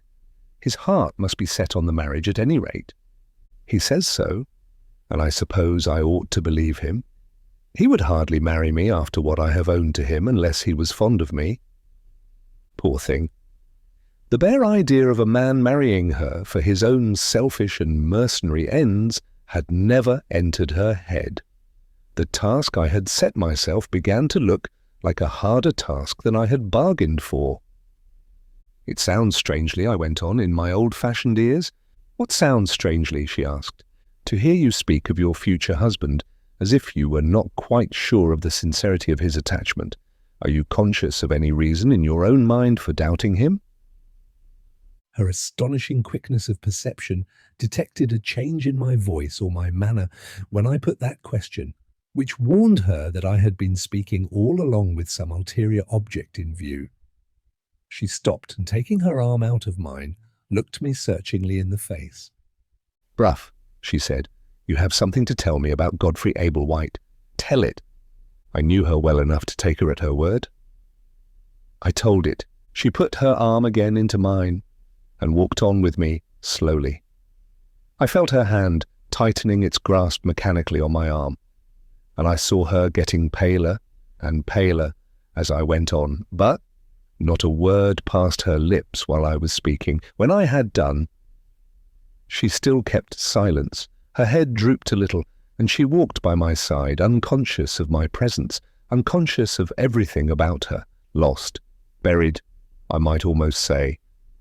"His heart must be set on the marriage at any rate." "He says so, and I suppose I ought to believe him. He would hardly marry me after what I have owned to him unless he was fond of me." Poor thing. The bare idea of a man marrying her for his own selfish and mercenary ends had never entered her head. The task I had set myself began to look like a harder task than I had bargained for. "It sounds strangely," I went on in my old-fashioned ears. "What sounds strangely?" she asked. "To hear you speak of your future husband as if you were not quite sure of the sincerity of his attachment. Are you conscious of any reason in your own mind for doubting him?" Her astonishing quickness of perception detected a change in my voice or my manner when I put that question, which warned her that I had been speaking all along with some ulterior object in view. She stopped and, taking her arm out of mine, looked me searchingly in the face. "Bruff," she said, "you have something to tell me about Godfrey Ablewhite. Tell it." I knew her well enough to take her at her word. I told it. She put her arm again into mine and walked on with me slowly. I felt her hand tightening its grasp mechanically on my arm, and I saw her getting paler and paler as I went on, but not a word passed her lips while I was speaking. When I had done, she still kept silence. Her head drooped a little, and she walked by my side, unconscious of my presence, unconscious of everything about her, lost, buried, I might almost say,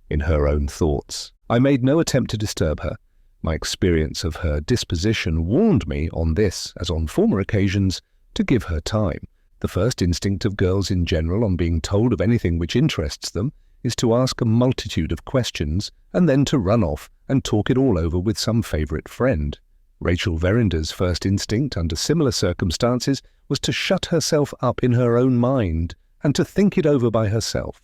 in her own thoughts. I made no attempt to disturb her. My experience of her disposition warned me on this, as on former occasions, to give her time. The first instinct of girls in general on being told of anything which interests them is to ask a multitude of questions and then to run off and talk it all over with some favourite friend. Rachel Verinder's first instinct under similar circumstances was to shut herself up in her own mind and to think it over by herself.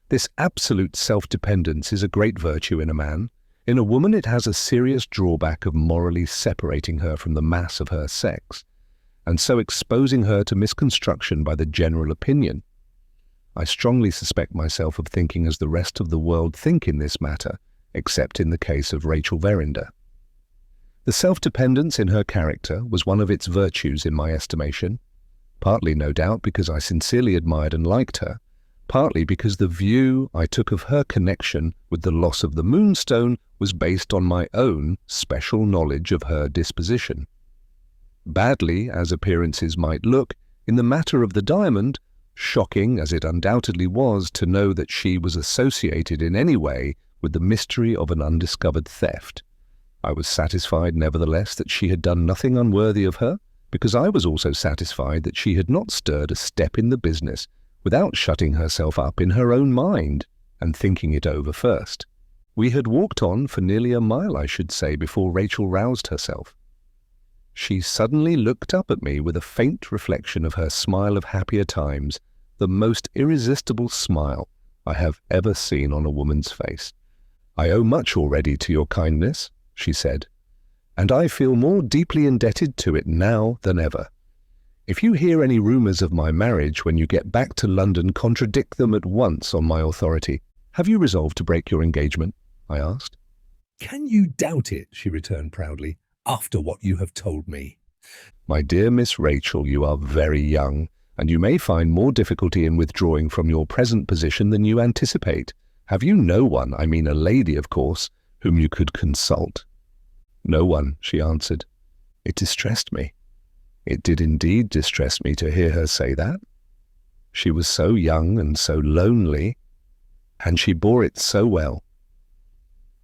This absolute self-dependence is a great virtue in a man. In a woman it has a serious drawback of morally separating her from the mass of her sex, and so exposing her to misconstruction by the general opinion. I strongly suspect myself of thinking as the rest of the world think in this matter, except in the case of Rachel Verinder. The self-dependence in her character was one of its virtues in my estimation, partly no doubt because I sincerely admired and liked her, partly because the view I took of her connection with the loss of the Moonstone was based on my own special knowledge of her disposition. Badly as appearances might look, in the matter of the diamond, shocking as it undoubtedly was to know that she was associated in any way with the mystery of an undiscovered theft, I was satisfied nevertheless that she had done nothing unworthy of her, because I was also satisfied that she had not stirred a step in the business without shutting herself up in her own mind and thinking it over first. We had walked on for nearly a mile, I should say, before Rachel roused herself. She suddenly looked up at me with a faint reflection of her smile of happier times, the most irresistible smile I have ever seen on a woman's face. "I owe much already to your kindness," she said, "and I feel more deeply indebted to it now than ever. If you hear any rumours of my marriage when you get back to London, contradict them at once on my authority. Have you resolved to break your engagement?" I asked. "Can you doubt it?" she returned proudly, "after what you have told me?" "My dear Miss Rachel, you are very young, and you may find more difficulty in withdrawing from your present position than you anticipate. Have you no one, I mean a lady, of course, whom you could consult?" "No one," she answered. It distressed me. It did indeed distress me to hear her say that. She was so young and so lonely, and she bore it so well.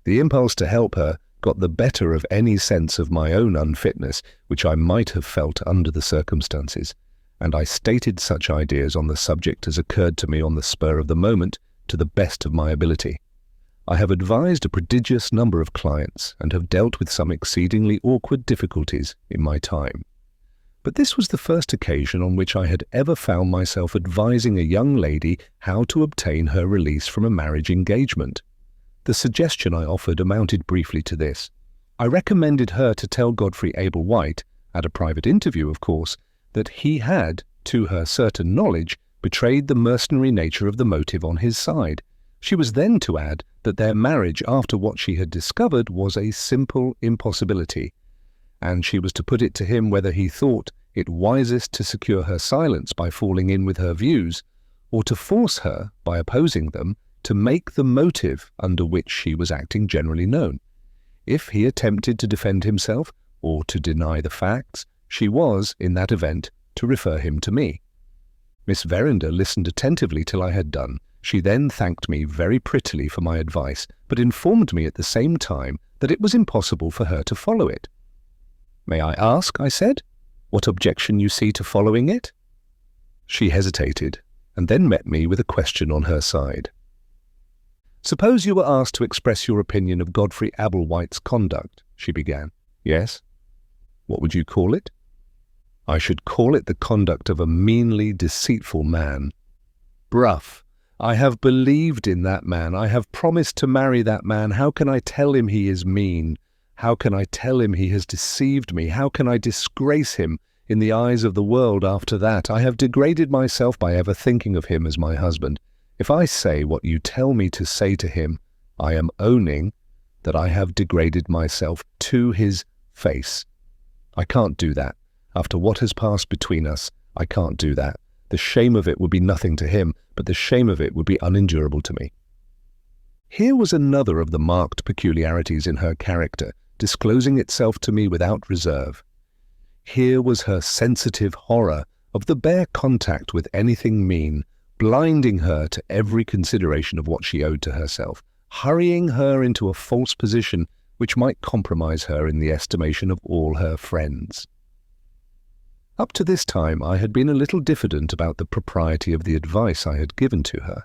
The impulse to help her got the better of any sense of my own unfitness which I might have felt under the circumstances, and I stated such ideas on the subject as occurred to me on the spur of the moment to the best of my ability. I have advised a prodigious number of clients and have dealt with some exceedingly awkward difficulties in my time. But this was the first occasion on which I had ever found myself advising a young lady how to obtain her release from a marriage engagement. The suggestion I offered amounted briefly to this. I recommended her to tell Godfrey Ablewhite, at a private interview of course, that he had, to her certain knowledge, betrayed the mercenary nature of the motive on his side. She was then to add that their marriage after what she had discovered was a simple impossibility, and she was to put it to him whether he thought it wisest to secure her silence by falling in with her views, or to force her, by opposing them, to make the motive under which she was acting generally known. If he attempted to defend himself, or to deny the facts, she was, in that event, to refer him to me. Miss Verinder listened attentively till I had done. She then thanked me very prettily for my advice, but informed me at the same time that it was impossible for her to follow it. "May I ask," I said, What objection you see to following it?" She hesitated, and then met me with a question on her side. "Suppose you were asked to express your opinion of Godfrey Ablewhite's conduct," she began. "Yes? What would you call it?" "I should call it the conduct of a meanly deceitful man. Bruff, I have believed in that man. I have promised to marry that man. How can I tell him he is mean? How can I tell him he has deceived me? How can I disgrace him in the eyes of the world after that? I have degraded myself by ever thinking of him as my husband. If I say what you tell me to say to him, I am owning that I have degraded myself to his face. I can't do that. After what has passed between us, I can't do that. The shame of it would be nothing to him, but the shame of it would be unendurable to me." Here was another of the marked peculiarities in her character, disclosing itself to me without reserve. Here was her sensitive horror of the bare contact with anything mean, blinding her to every consideration of what she owed to herself, hurrying her into a false position which might compromise her in the estimation of all her friends. Up to this time I had been a little diffident about the propriety of the advice I had given to her,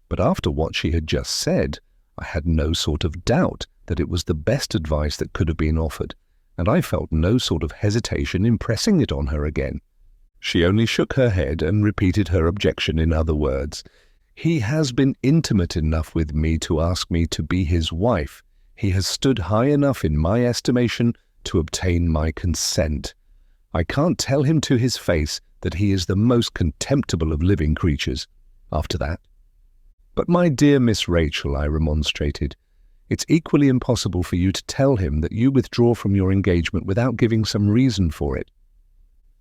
but after what she had just said, I had no sort of doubt that it was the best advice that could have been offered, and I felt no sort of hesitation in pressing it on her again. She only shook her head and repeated her objection in other words. "He has been intimate enough with me to ask me to be his wife. He has stood high enough in my estimation to obtain my consent. I can't tell him to his face that he is the most contemptible of living creatures after that." "But my dear Miss Rachel," I remonstrated, "it's equally impossible for you to tell him that you withdraw from your engagement without giving some reason for it."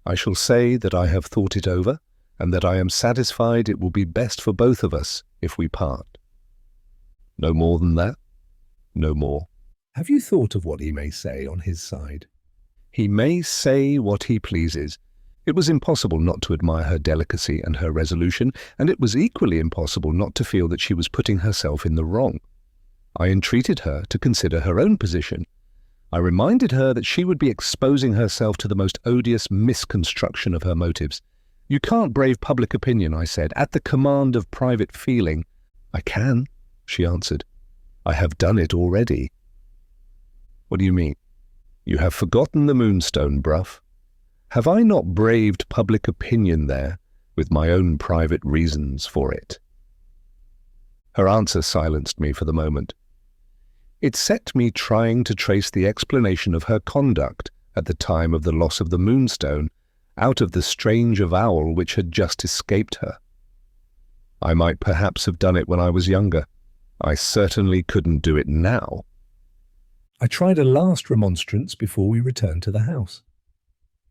"I shall say that I have thought it over, and that I am satisfied it will be best for both of us if we part." "No more than that?" "No more." "Have you thought of what he may say on his side?" "He may say what he pleases." It was impossible not to admire her delicacy and her resolution, and it was equally impossible not to feel that she was putting herself in the wrong. I entreated her to consider her own position. I reminded her that she would be exposing herself to the most odious misconstruction of her motives. "You can't brave public opinion," I said, "at the command of private feeling." "I can," she answered. "I have done it already." "What do you mean?" "You have forgotten the Moonstone, Bruff. Have I not braved public opinion there, with my own private reasons for it?" Her answer silenced me for the moment. It set me trying to trace the explanation of her conduct at the time of the loss of the Moonstone out of the strange avowal which had just escaped her. I might perhaps have done it when I was younger. I certainly couldn't do it now. I tried a last remonstrance before we returned to the house.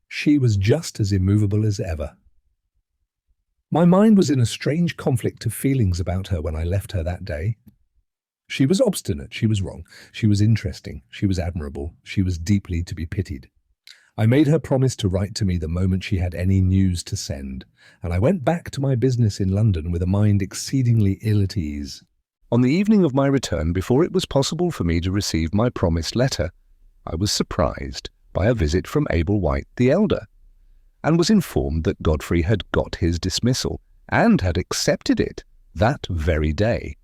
She was just as immovable as ever. My mind was in a strange conflict of feelings about her when I left her that day. She was obstinate, she was wrong, she was interesting, she was admirable, she was deeply to be pitied. I made her promise to write to me the moment she had any news to send, and I went back to my business in London with a mind exceedingly ill at ease. On the evening of my return, before it was possible for me to receive my promised letter, I was surprised by a visit from Ablewhite the elder, and was informed that Godfrey had got his dismissal, and had accepted it that very day.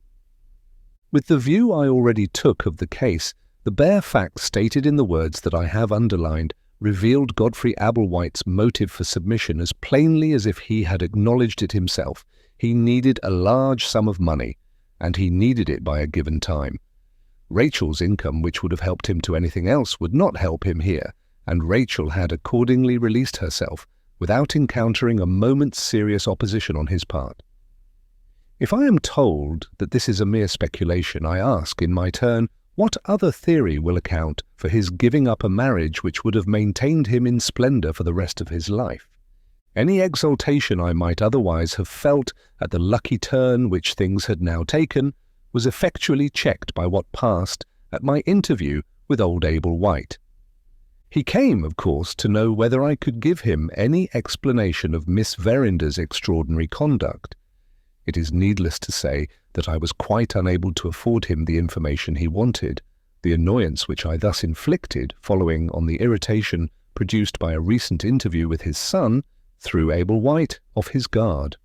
With the view I already took of the case, the bare fact stated in the words that I have underlined revealed Godfrey Ablewhite's motive for submission as plainly as if he had acknowledged it himself. He needed a large sum of money, and he needed it by a given time. Rachel's income, which would have helped him to anything else, would not help him here, and Rachel had accordingly released herself without encountering a moment's serious opposition on his part. If I am told that this is a mere speculation, I ask, in my turn, what other theory will account for his giving up a marriage which would have maintained him in splendour for the rest of his life? Any exultation I might otherwise have felt at the lucky turn which things had now taken was effectually checked by what passed at my interview with old Ablewhite. He came, of course, to know whether I could give him any explanation of Miss Verinder's extraordinary conduct. It is needless to say that I was quite unable to afford him the information he wanted. The annoyance which I thus inflicted, following on the irritation produced by a recent interview with his son, threw Abel White off his guard.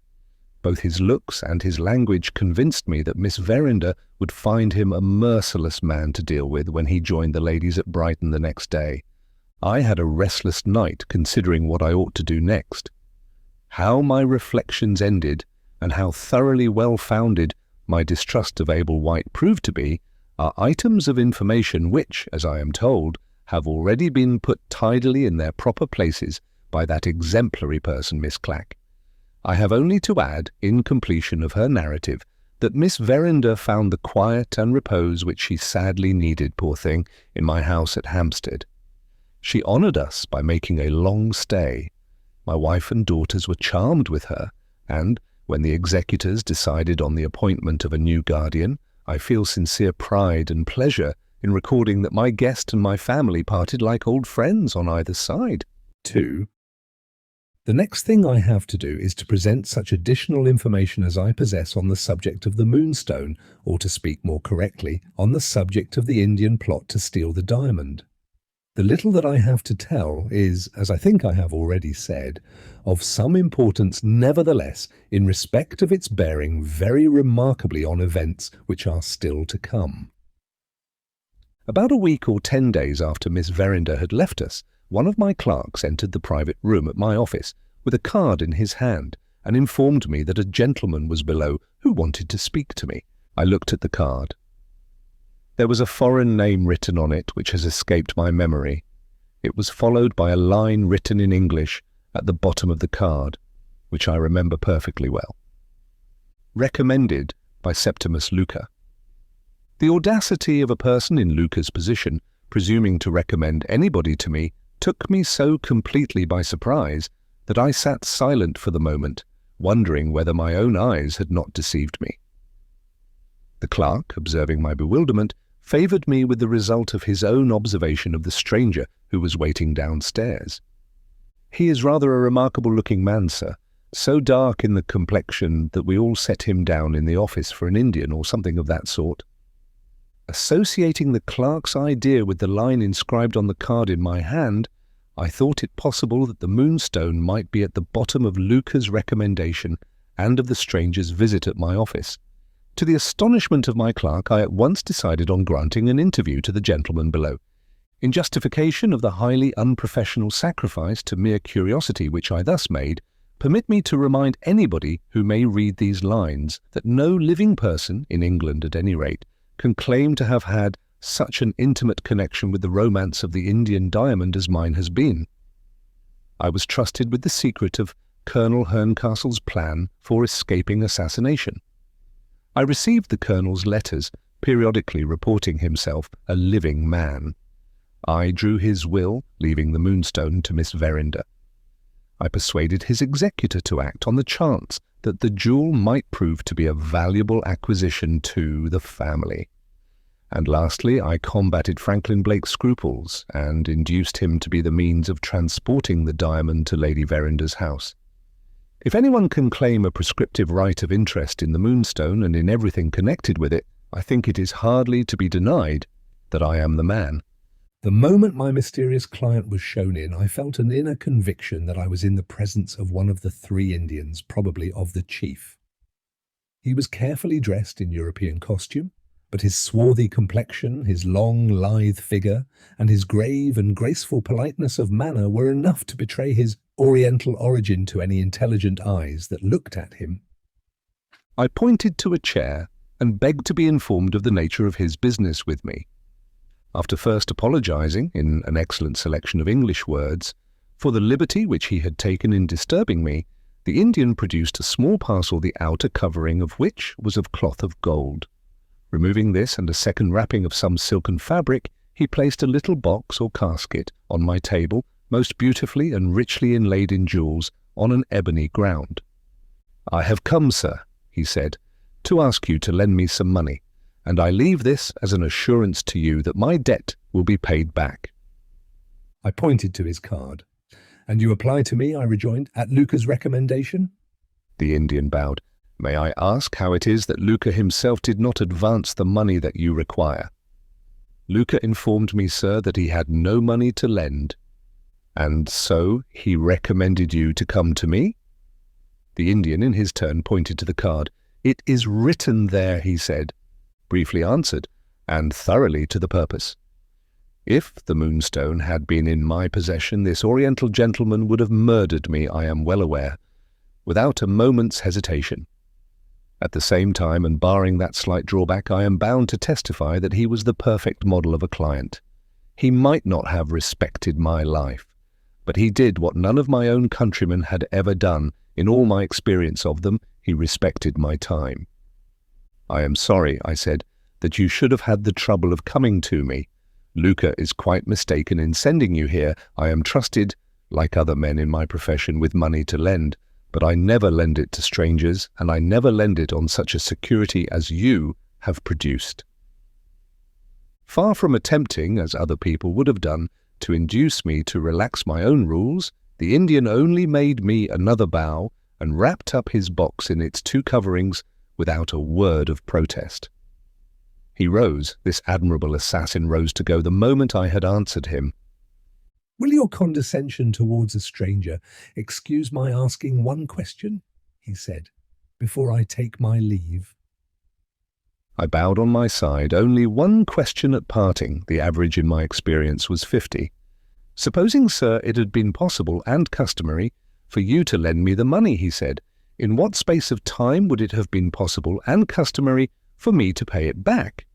Both his looks and his language convinced me that Miss Verinder would find him a merciless man to deal with when he joined the ladies at Brighton the next day. I had a restless night considering what I ought to do next. How my reflections ended, and how thoroughly well-founded my distrust of Abel White proved to be, are items of information which, as I am told, have already been put tidily in their proper places by that exemplary person, Miss Clack. I have only to add, in completion of her narrative, that Miss Verinder found the quiet and repose which she sadly needed, poor thing, in my house at Hampstead. She honoured us by making a long stay. My wife and daughters were charmed with her, and, when the executors decided on the appointment of a new guardian, I feel sincere pride and pleasure in recording that my guest and my family parted like old friends on either side. 2. The next thing I have to do is to present such additional information as I possess on the subject of the Moonstone, or to speak more correctly, on the subject of the Indian plot to steal the diamond. The little that I have to tell is, as I think I have already said, of some importance nevertheless in respect of its bearing very remarkably on events which are still to come. About a week or 10 days after Miss Verinder had left us, one of my clerks entered the private room at my office with a card in his hand and informed me that a gentleman was below who wanted to speak to me. I looked at the card. There was a foreign name written on it which has escaped my memory. It was followed by a line written in English at the bottom of the card, which I remember perfectly well. Recommended by Septimus Luca. The audacity of a person in Luca's position, presuming to recommend anybody to me, took me so completely by surprise that I sat silent for the moment, wondering whether my own eyes had not deceived me. The clerk, observing my bewilderment, favoured me with the result of his own observation of the stranger who was waiting downstairs. He is rather a remarkable-looking man, sir, so dark in the complexion that we all set him down in the office for an Indian or something of that sort. Associating the clerk's idea with the line inscribed on the card in my hand, I thought it possible that the Moonstone might be at the bottom of Luca's recommendation and of the stranger's visit at my office. To the astonishment of my clerk, I at once decided on granting an interview to the gentleman below. In justification of the highly unprofessional sacrifice to mere curiosity which I thus made, permit me to remind anybody who may read these lines that no living person, in England at any rate, can claim to have had such an intimate connection with the romance of the Indian diamond as mine has been. I was trusted with the secret of Colonel Herncastle's plan for escaping assassination. I received the Colonel's letters, periodically reporting himself a living man. I drew his will, leaving the Moonstone to Miss Verinder. I persuaded his executor to act on the chance that the jewel might prove to be a valuable acquisition to the family. And lastly, I combated Franklin Blake's scruples and induced him to be the means of transporting the diamond to Lady Verinder's house. If anyone can claim a prescriptive right of interest in the Moonstone and in everything connected with it, I think it is hardly to be denied that I am the man. The moment my mysterious client was shown in, I felt an inner conviction that I was in the presence of one of the 3 Indians, probably of the chief. He was carefully dressed in European costume, but his swarthy complexion, his long, lithe figure, and his grave and graceful politeness of manner were enough to betray his Oriental origin to any intelligent eyes that looked at him. I pointed to a chair and begged to be informed of the nature of his business with me. After first apologizing, in an excellent selection of English words, for the liberty which he had taken in disturbing me, the Indian produced a small parcel, the outer covering of which was of cloth of gold. Removing this and a second wrapping of some silken fabric, he placed a little box or casket on my table, most beautifully and richly inlaid in jewels, on an ebony ground. "I have come, sir," he said, "to ask you to lend me some money, and I leave this as an assurance to you that my debt will be paid back." I pointed to his card. "And you apply to me," I rejoined, "at Luca's recommendation?" The Indian bowed. "May I ask how it is that Luca himself did not advance the money that you require?" "Luca informed me, sir, that he had no money to lend." And so he recommended you to come to me? The Indian, in his turn, pointed to the card. It is written there, he said, briefly answered, and thoroughly to the purpose. If the Moonstone had been in my possession, this Oriental gentleman would have murdered me, I am well aware, without a moment's hesitation. At the same time, and barring that slight drawback, I am bound to testify that he was the perfect model of a client. He might not have respected my life, but he did what none of my own countrymen had ever done. In all my experience of them, he respected my time. I am sorry, I said, that you should have had the trouble of coming to me. Luca is quite mistaken in sending you here. I am trusted, like other men in my profession, with money to lend, but I never lend it to strangers, and I never lend it on such a security as you have produced. Far from attempting, as other people would have done, to induce me to relax my own rules, the Indian only made me another bow and wrapped up his box in its 2 coverings without a word of protest. He rose, this admirable assassin rose to go the moment I had answered him. "Will your condescension towards a stranger excuse my asking one question?" he said, "before I take my leave." I bowed on my side. Only one question at parting. The average in my experience was 50. "Supposing, sir, it had been possible and customary for you to lend me the money," he said, "in what space of time would it have been possible and customary for me to pay it back?"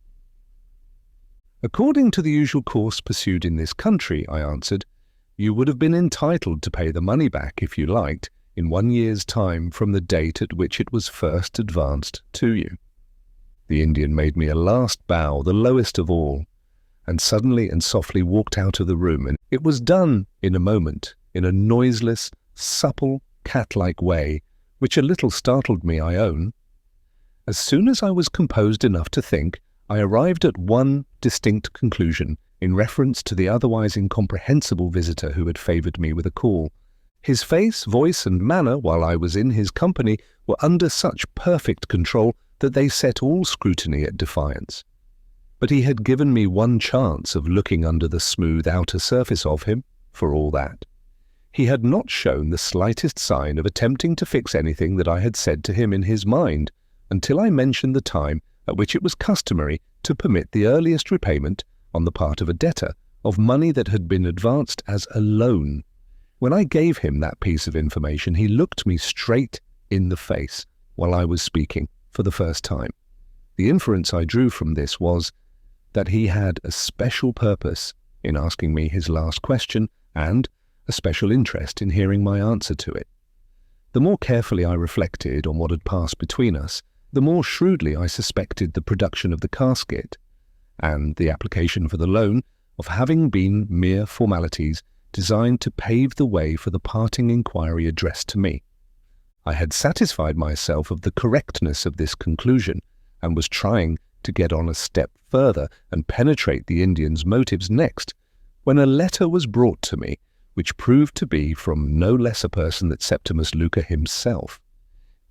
"According to the usual course pursued in this country," I answered, "you would have been entitled to pay the money back, if you liked, in 1 year's time from the date at which it was first advanced to you." The Indian made me a last bow, the lowest of all, and suddenly and softly walked out of the room, and it was done in a moment, in a noiseless, supple, cat-like way, which a little startled me, I own. As soon as I was composed enough to think, I arrived at one distinct conclusion in reference to the otherwise incomprehensible visitor who had favoured me with a call. His face, voice, and manner, while I was in his company, were under such perfect control that they set all scrutiny at defiance. But he had given me one chance of looking under the smooth outer surface of him, for all that. He had not shown the slightest sign of attempting to fix anything that I had said to him in his mind, until I mentioned the time at which it was customary to permit the earliest repayment, on the part of a debtor, of money that had been advanced as a loan. When I gave him that piece of information, he looked me straight in the face while I was speaking for the first time. The inference I drew from this was that he had a special purpose in asking me his last question and a special interest in hearing my answer to it. The more carefully I reflected on what had passed between us, the more shrewdly I suspected the production of the casket and the application for the loan of having been mere formalities designed to pave the way for the parting inquiry addressed to me. I had satisfied myself of the correctness of this conclusion and was trying to get on a step further and penetrate the Indian's motives next, when a letter was brought to me which proved to be from no less a person than Septimus Luca himself.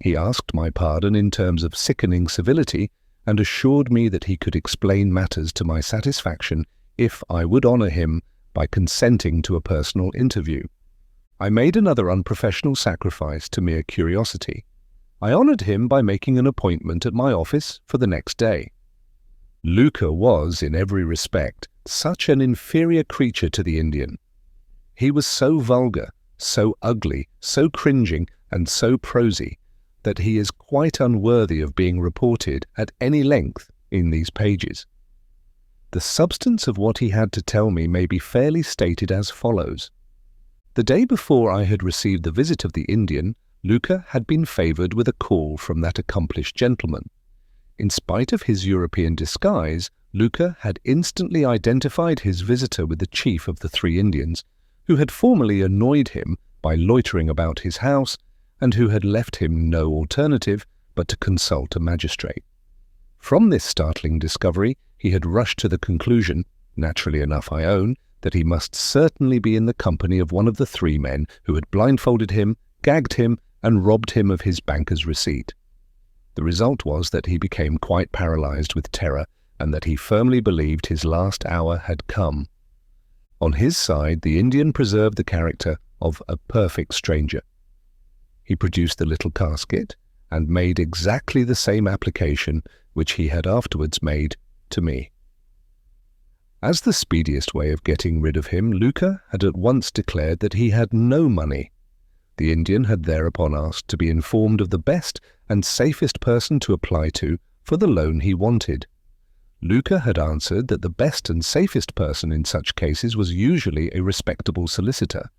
He asked my pardon in terms of sickening civility and assured me that he could explain matters to my satisfaction if I would honour him by consenting to a personal interview. I made another unprofessional sacrifice to mere curiosity. I honoured him by making an appointment at my office for the next day. Luca was, in every respect, such an inferior creature to the Indian. He was so vulgar, so ugly, so cringing, and so prosy, that he is quite unworthy of being reported at any length in these pages. The substance of what he had to tell me may be fairly stated as follows. The day before I had received the visit of the Indian, Luca had been favoured with a call from that accomplished gentleman. In spite of his European disguise, Luca had instantly identified his visitor with the chief of the 3 Indians, who had formerly annoyed him by loitering about his house, and who had left him no alternative but to consult a magistrate. From this startling discovery, he had rushed to the conclusion, naturally enough I own, that he must certainly be in the company of one of the 3 men who had blindfolded him, gagged him, and robbed him of his banker's receipt. The result was that he became quite paralyzed with terror, and that he firmly believed his last hour had come. On his side, the Indian preserved the character of a perfect stranger. He produced the little casket and made exactly the same application which he had afterwards made to me. As the speediest way of getting rid of him, Luca had at once declared that he had no money. The Indian had thereupon asked to be informed of the best and safest person to apply to for the loan he wanted. Luca had answered that the best and safest person in such cases was usually a respectable solicitor.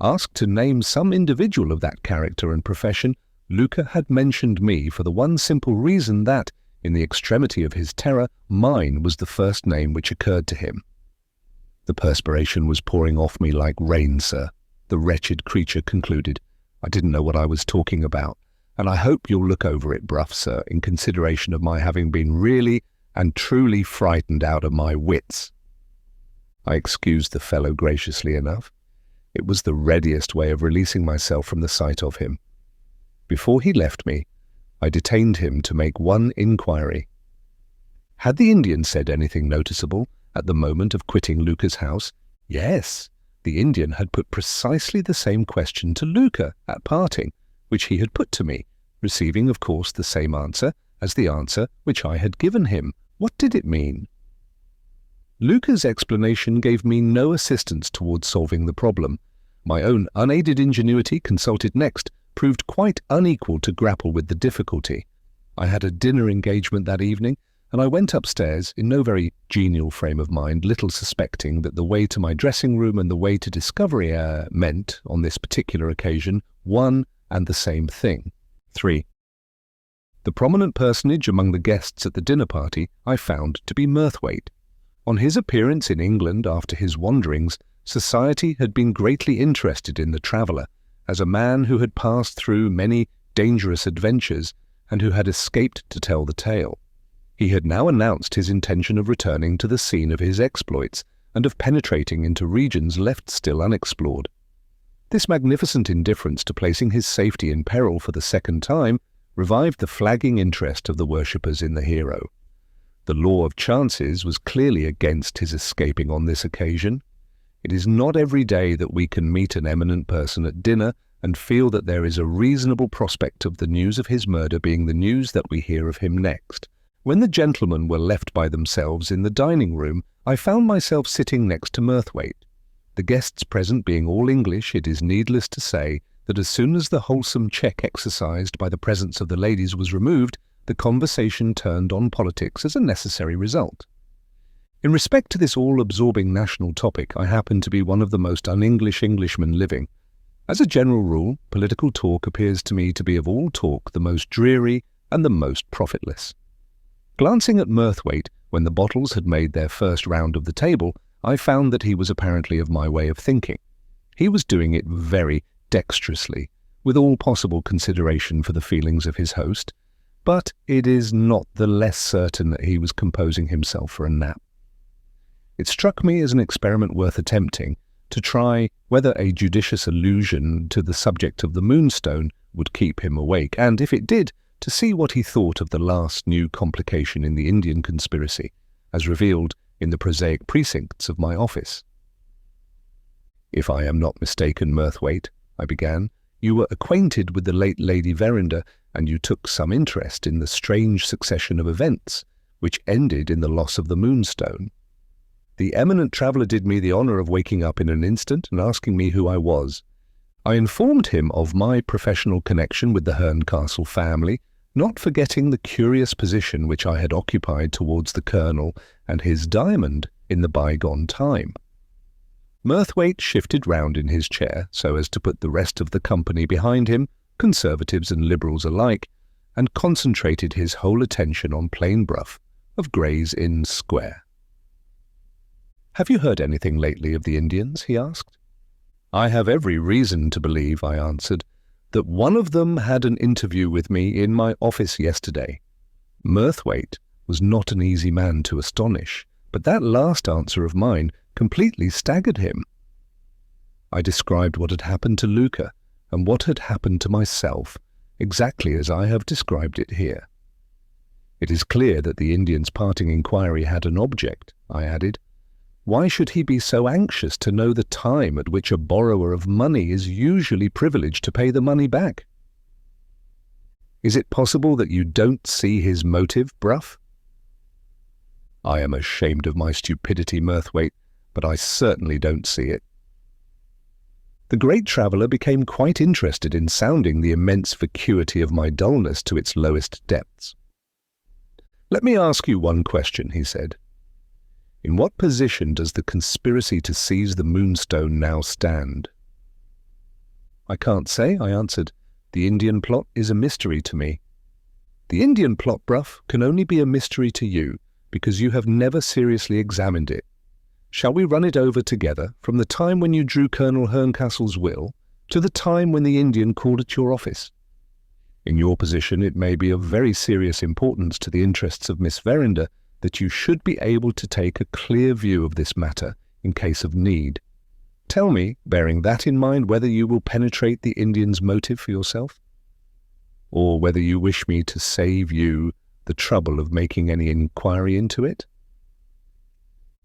Asked to name some individual of that character and profession, Luca had mentioned me for the one simple reason that, in the extremity of his terror, mine was the first name which occurred to him. The perspiration was pouring off me like rain, sir, the wretched creature concluded. I didn't know what I was talking about, and I hope you'll look over it, Bruff, sir, in consideration of my having been really and truly frightened out of my wits. I excused the fellow graciously enough. It was the readiest way of releasing myself from the sight of him. Before he left me, I detained him to make one inquiry. Had the Indian said anything noticeable at the moment of quitting Luca's house? Yes, the Indian had put precisely the same question to Luca at parting, which he had put to me, receiving, of course, the same answer as the answer which I had given him. What did it mean? Luca's explanation gave me no assistance towards solving the problem. My own unaided ingenuity, consulted next, proved quite unequal to grapple with the difficulty. I had a dinner engagement that evening, and I went upstairs in no very genial frame of mind, little suspecting that the way to my dressing room and the way to discovery meant, on this particular occasion, one and the same thing. 3. The prominent personage among the guests at the dinner party I found to be Murthwaite. On his appearance in England after his wanderings, society had been greatly interested in the traveller, as a man who had passed through many dangerous adventures and who had escaped to tell the tale. He had now announced his intention of returning to the scene of his exploits and of penetrating into regions left still unexplored. This magnificent indifference to placing his safety in peril for the second time revived the flagging interest of the worshippers in the hero. The law of chances was clearly against his escaping on this occasion. It is not every day that we can meet an eminent person at dinner and feel that there is a reasonable prospect of the news of his murder being the news that we hear of him next. When the gentlemen were left by themselves in the dining room, I found myself sitting next to Murthwaite. The guests present being all English, it is needless to say that as soon as the wholesome check exercised by the presence of the ladies was removed, the conversation turned on politics as a necessary result. In respect to this all-absorbing national topic, I happen to be one of the most un-English Englishmen living. As a general rule, political talk appears to me to be of all talk the most dreary and the most profitless. Glancing at Murthwaite, when the bottles had made their first round of the table, I found that he was apparently of my way of thinking. He was doing it very dexterously, with all possible consideration for the feelings of his host, but it is not the less certain that he was composing himself for a nap. It struck me as an experiment worth attempting, to try whether a judicious allusion to the subject of the Moonstone would keep him awake, and, if it did, to see what he thought of the last new complication in the Indian conspiracy, as revealed in the prosaic precincts of my office. "If I am not mistaken, Murthwaite," I began, "you were acquainted with the late Lady Verinder, and you took some interest in the strange succession of events which ended in the loss of the Moonstone. The eminent traveller did me the honour of waking up in an instant and asking me who I was. I informed him of my professional connection with the Herncastle family, not forgetting the curious position which I had occupied towards the Colonel and his diamond in the bygone time. Murthwaite shifted round in his chair so as to put the rest of the company behind him, Conservatives and Liberals alike, and concentrated his whole attention on plain Bruff of Gray's Inn Square. "Have you heard anything lately of the Indians?" he asked. "I have every reason to believe," I answered, "that one of them had an interview with me in my office yesterday." Murthwaite was not an easy man to astonish, but that last answer of mine completely staggered him. I described what had happened to Luca and what had happened to myself, exactly as I have described it here. "It is clear that the Indian's parting inquiry had an object," I added. Why should he be so anxious to know the time at which a borrower of money is usually privileged to pay the money back? Is it possible that you don't see his motive, Bruff? I am ashamed of my stupidity, Murthwaite, but I certainly don't see it. The great traveller became quite interested in sounding the immense vacuity of my dullness to its lowest depths. "Let me ask you one question," he said. "In what position does the conspiracy to seize the Moonstone now stand?" "I can't say," I answered. "The Indian plot is a mystery to me." "The Indian plot, Bruff, can only be a mystery to you, because you have never seriously examined it. Shall we run it over together from the time when you drew Colonel Herncastle's will to the time when the Indian called at your office? In your position, it may be of very serious importance to the interests of Miss Verinder that you should be able to take a clear view of this matter in case of need. Tell me, bearing that in mind, whether you will penetrate the Indian's motive for yourself, or whether you wish me to save you the trouble of making any inquiry into it?"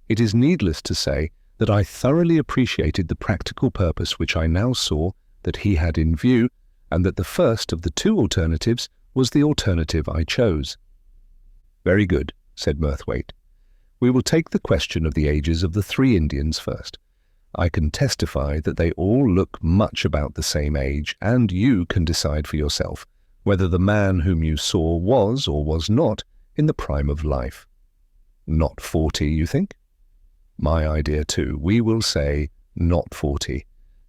It is needless to say that I thoroughly appreciated the practical purpose which I now saw that he had in view, and that the first of the two alternatives was the alternative I chose. "Very good," said Murthwaite. "We will take the question of the ages of the three Indians first. I can testify that they all look much about the same age, and you can decide for yourself whether the man whom you saw was or was not in the prime of life. Not 40, you think? My idea too. We will say not 40.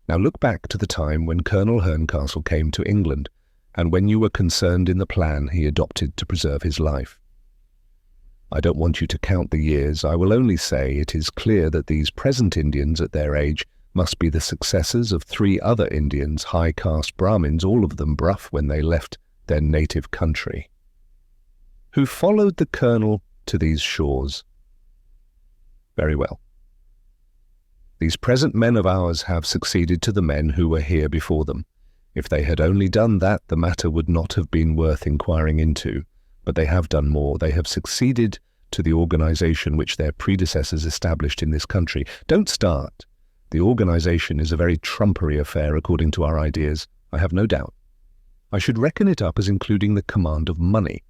Now look back to the time when Colonel Herncastle came to England, and when you were concerned in the plan he adopted to preserve his life. I don't want you to count the years. I will only say it is clear that these present Indians at their age must be the successors of three other Indians, high-caste Brahmins, all of them Bruff, when they left their native country, who followed the colonel to these shores. Very well. These present men of ours have succeeded to the men who were here before them. If they had only done that, the matter would not have been worth inquiring into. But they have done more. They have succeeded to the organization which their predecessors established in this country. Don't start. The organization is a very trumpery affair according to our ideas, I have no doubt. I should reckon it up as including the command of money,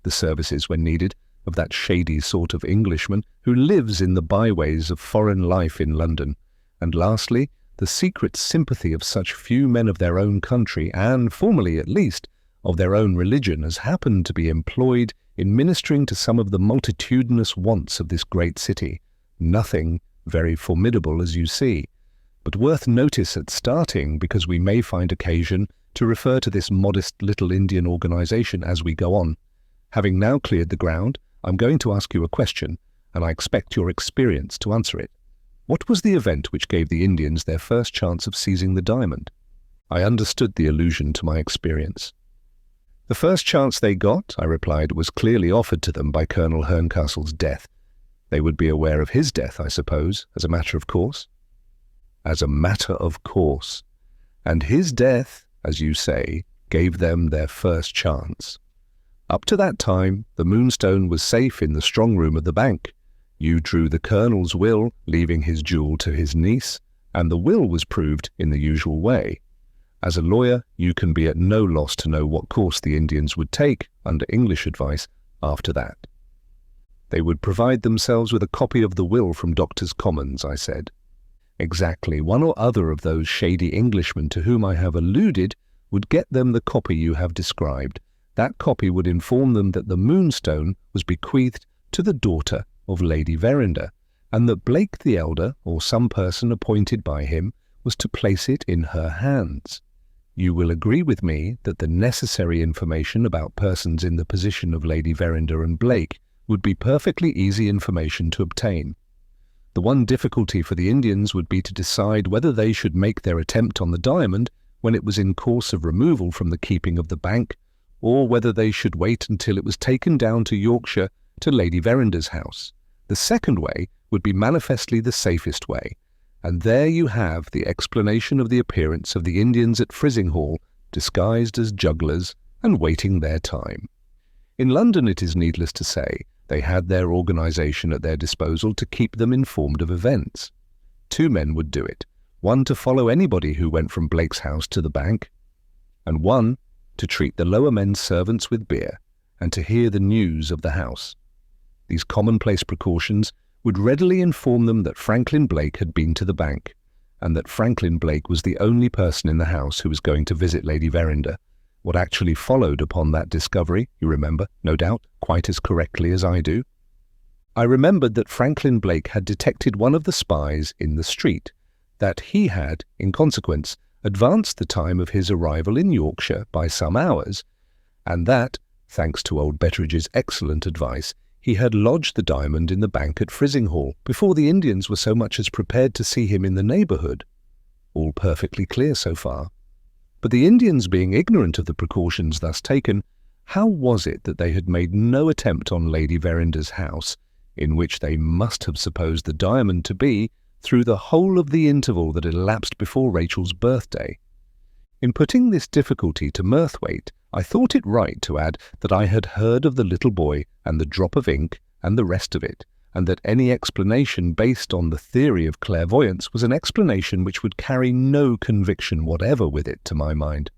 the services, when needed, of that shady sort of Englishman who lives in the byways of foreign life in London, and lastly, the secret sympathy of such few men of their own country, and, formerly at least, of their own religion, as happened to be employed in ministering to some of the multitudinous wants of this great city. Nothing very formidable, as you see, but worth notice at starting, because we may find occasion to refer to this modest little Indian organization as we go on. Having now cleared the ground, I'm going to ask you a question, and I expect your experience to answer it. What was the event which gave the Indians their first chance of seizing the diamond? I understood the allusion to my experience. The first chance they got, I replied, was clearly offered to them by Colonel Herncastle's death. They would be aware of his death, I suppose, as a matter of course? As a matter of course. And his death, as you say, gave them their first chance. Up to that time, the Moonstone was safe in the strong room of the bank. You drew the Colonel's will, leaving his jewel to his niece, and the will was proved in the usual way. As a lawyer, you can be at no loss to know what course the Indians would take, under English advice, after that. They would provide themselves with a copy of the will from Doctors' Commons, I said. Exactly. One or other of those shady Englishmen to whom I have alluded would get them the copy you have described. That copy would inform them that the Moonstone was bequeathed to the daughter of Lady Verinder, and that Blake the elder, or some person appointed by him, was to place it in her hands. You will agree with me that the necessary information about persons in the position of Lady Verinder and Blake would be perfectly easy information to obtain. The one difficulty for the Indians would be to decide whether they should make their attempt on the diamond when it was in course of removal from the keeping of the bank, or whether they should wait until it was taken down to Yorkshire to Lady Verinder's house. The second way would be manifestly the safest way, and there you have the explanation of the appearance of the Indians at Frizinghall, disguised as jugglers and waiting their time. In London, it is needless to say, They had their organization at their disposal to keep them informed of events. 2 men would do it, one to follow anybody who went from Blake's house to the bank, and one to treat the lower men's servants with beer and to hear the news of the house. These commonplace precautions would readily inform them that Franklin Blake had been to the bank, and that Franklin Blake was the only person in the house who was going to visit Lady Verinder. What actually followed upon that discovery, you remember, no doubt, quite as correctly as I do. I remembered that Franklin Blake had detected one of the spies in the street, that he had, in consequence, advanced the time of his arrival in Yorkshire by some hours, and that, thanks to old Betteridge's excellent advice, he had lodged the diamond in the bank at Frizinghall before the Indians were so much as prepared to see him in the neighbourhood. All perfectly clear so far. But the Indians being ignorant of the precautions thus taken, how was it that they had made no attempt on Lady Verinder's house, in which they must have supposed the diamond to be, through the whole of the interval that had elapsed before Rachel's birthday? In putting this difficulty to Murthwaite, I thought it right to add that I had heard of the little boy and the drop of ink and the rest of it, and that any explanation based on the theory of clairvoyance was an explanation which would carry no conviction whatever with it to my mind.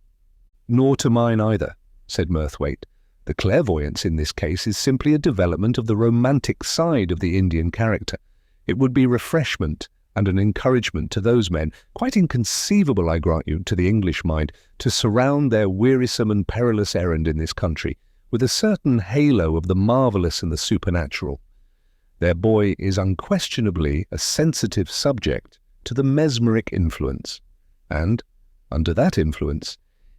Nor to mine either, said Murthwaite. The clairvoyance in this case is simply a development of the romantic side of the Indian character. It would be refreshment and an encouragement to those men, quite inconceivable, I grant you, to the English mind, to surround their wearisome and perilous errand in this country with a certain halo of the marvellous and the supernatural. Their boy is unquestionably a sensitive subject to the mesmeric influence, and, under that influence,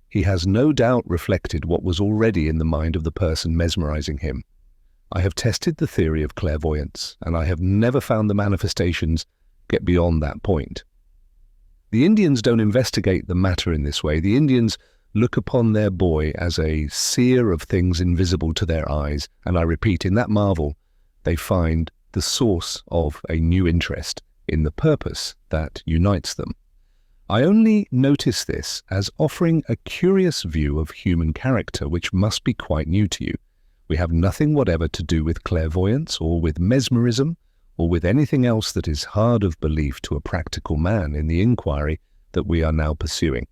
he has no doubt reflected what was already in the mind of the person mesmerizing him. I have tested the theory of clairvoyance, and I have never found the manifestations get beyond that point. The Indians don't investigate the matter in this way. The Indians look upon their boy as a seer of things invisible to their eyes, and I repeat, in that marvel, they find the source of a new interest in the purpose that unites them. I only notice this as offering a curious view of human character which must be quite new to you. We have nothing whatever to do with clairvoyance or with mesmerism or with anything else that is hard of belief to a practical man in the inquiry that we are now pursuing.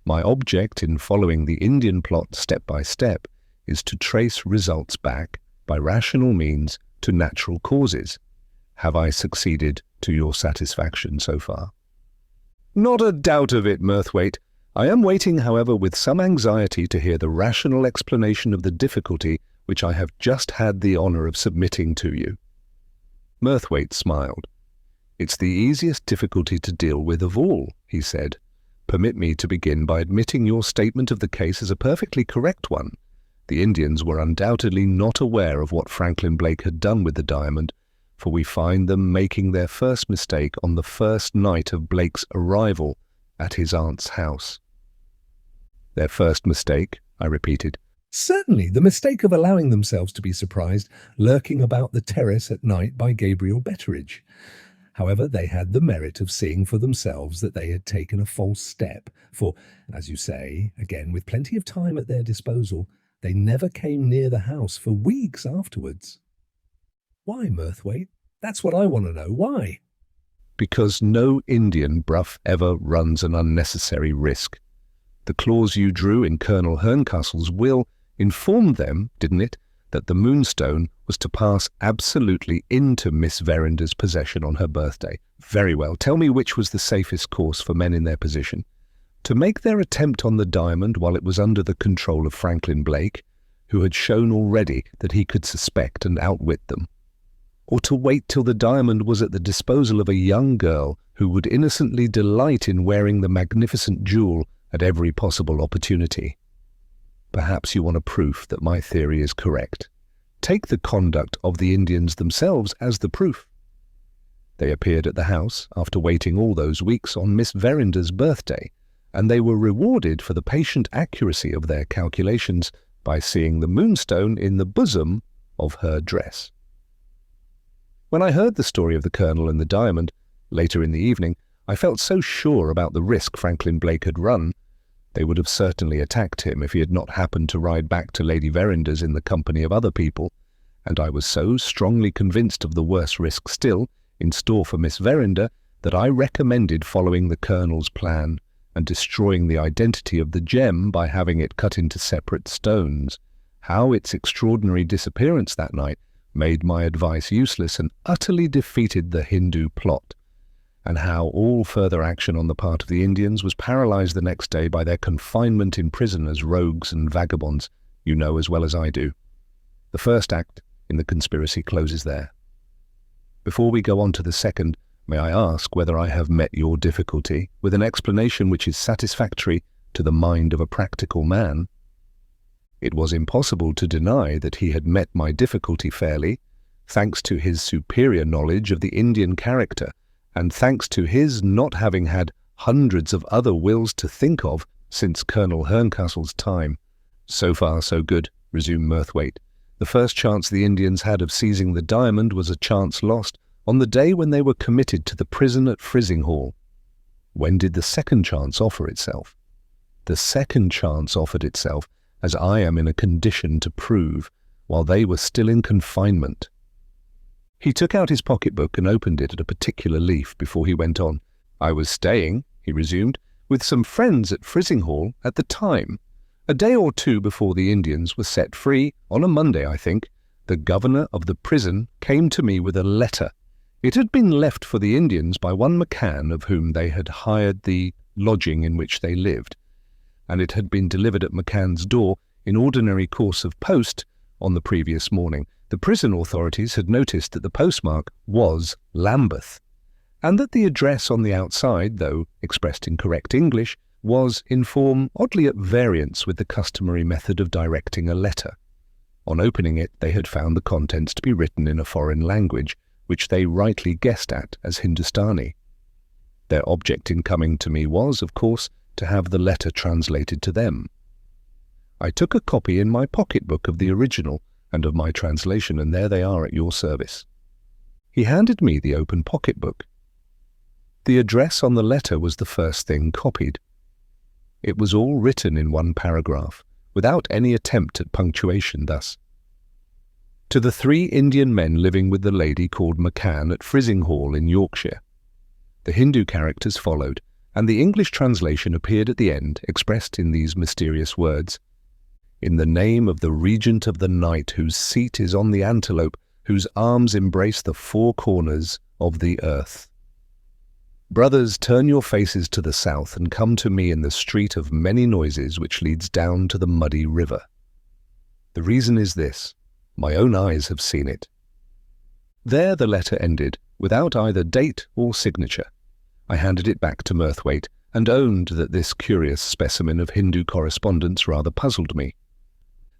My object in following the Indian plot step by step is to trace results back, by rational means, to natural causes. Have I succeeded to your satisfaction so far? Not a doubt of it, Murthwaite. I am waiting, however, with some anxiety to hear the rational explanation of the difficulty which I have just had the honour of submitting to you. Murthwaite smiled. It's the easiest difficulty to deal with of all, he said. Permit me to begin by admitting your statement of the case as a perfectly correct one. The Indians were undoubtedly not aware of what Franklin Blake had done with the diamond, for we find them making their first mistake on the first night of Blake's arrival at his aunt's house. Their first mistake, I repeated. Certainly, the mistake of allowing themselves to be surprised lurking about the terrace at night by Gabriel Betteridge. However, they had the merit of seeing for themselves that they had taken a false step, for, as you say, again with plenty of time at their disposal, they never came near the house for weeks afterwards. Why, Murthwaite? That's what I want to know. Why? Because no Indian bruff ever runs an unnecessary risk. The clause you drew in Colonel Herncastle's will informed them, didn't it, that the Moonstone was to pass absolutely into Miss Verinder's possession on her birthday. Very well, tell me which was the safest course for men in their position. To make their attempt on the diamond while it was under the control of Franklin Blake, who had shown already that he could suspect and outwit them, or to wait till the diamond was at the disposal of a young girl who would innocently delight in wearing the magnificent jewel at every possible opportunity. Perhaps you want a proof that my theory is correct. Take the conduct of the Indians themselves as the proof. They appeared at the house after waiting all those weeks on Miss Verinder's birthday, and they were rewarded for the patient accuracy of their calculations by seeing the Moonstone in the bosom of her dress. When I heard the story of the Colonel and the diamond, later in the evening, I felt so sure about the risk Franklin Blake had run. They would have certainly attacked him if he had not happened to ride back to Lady Verinder's in the company of other people, and I was so strongly convinced of the worse risk still in store for Miss Verinder that I recommended following the Colonel's plan and destroying the identity of the gem by having it cut into separate stones. How its extraordinary disappearance that night made my advice useless and utterly defeated the Hindu plot, and how all further action on the part of the Indians was paralyzed the next day by their confinement in prison as rogues and vagabonds, you know as well as I do. The first act in the conspiracy closes there. Before we go on to the second, may I ask whether I have met your difficulty with an explanation which is satisfactory to the mind of a practical man? It was impossible to deny that he had met my difficulty fairly, thanks to his superior knowledge of the Indian character, and thanks to his not having had hundreds of other wills to think of since Colonel Herncastle's time. So far, so good, resumed Murthwaite. The first chance the Indians had of seizing the diamond was a chance lost on the day when they were committed to the prison at Frizinghall. When did the second chance offer itself? The second chance offered itself, as I am in a condition to prove, while they were still in confinement. He took out his pocketbook and opened it at a particular leaf before he went on. I was staying, he resumed, with some friends at Frizinghall at the time. A day or two before the Indians were set free, on a Monday, I think, the governor of the prison came to me with a letter. It had been left for the Indians by one McCann, of whom they had hired the lodging in which they lived, and it had been delivered at McCann's door in ordinary course of post on the previous morning. The prison authorities had noticed that the postmark was Lambeth, and that the address on the outside, though expressed in correct English, was in form oddly at variance with the customary method of directing a letter. On opening it, they had found the contents to be written in a foreign language, which they rightly guessed at as Hindustani. Their object in coming to me was, of course, to have the letter translated to them. I took a copy in my pocketbook of the original and of my translation, and there they are at your service. He handed me the open pocketbook. The address on the letter was the first thing copied. It was all written in one paragraph, without any attempt at punctuation, thus: To the 3 Indian men living with the lady called McCann at Frizinghall in Yorkshire. The Hindu characters followed, and the English translation appeared at the end, expressed in these mysterious words: In the name of the Regent of the Night, whose seat is on the antelope, whose arms embrace the 4 corners of the earth. Brothers, turn your faces to the south and come to me in the street of many noises which leads down to the muddy river. The reason is this: my own eyes have seen it. There the letter ended, without either date or signature. I handed it back to Murthwaite, and owned that this curious specimen of Hindu correspondence rather puzzled me.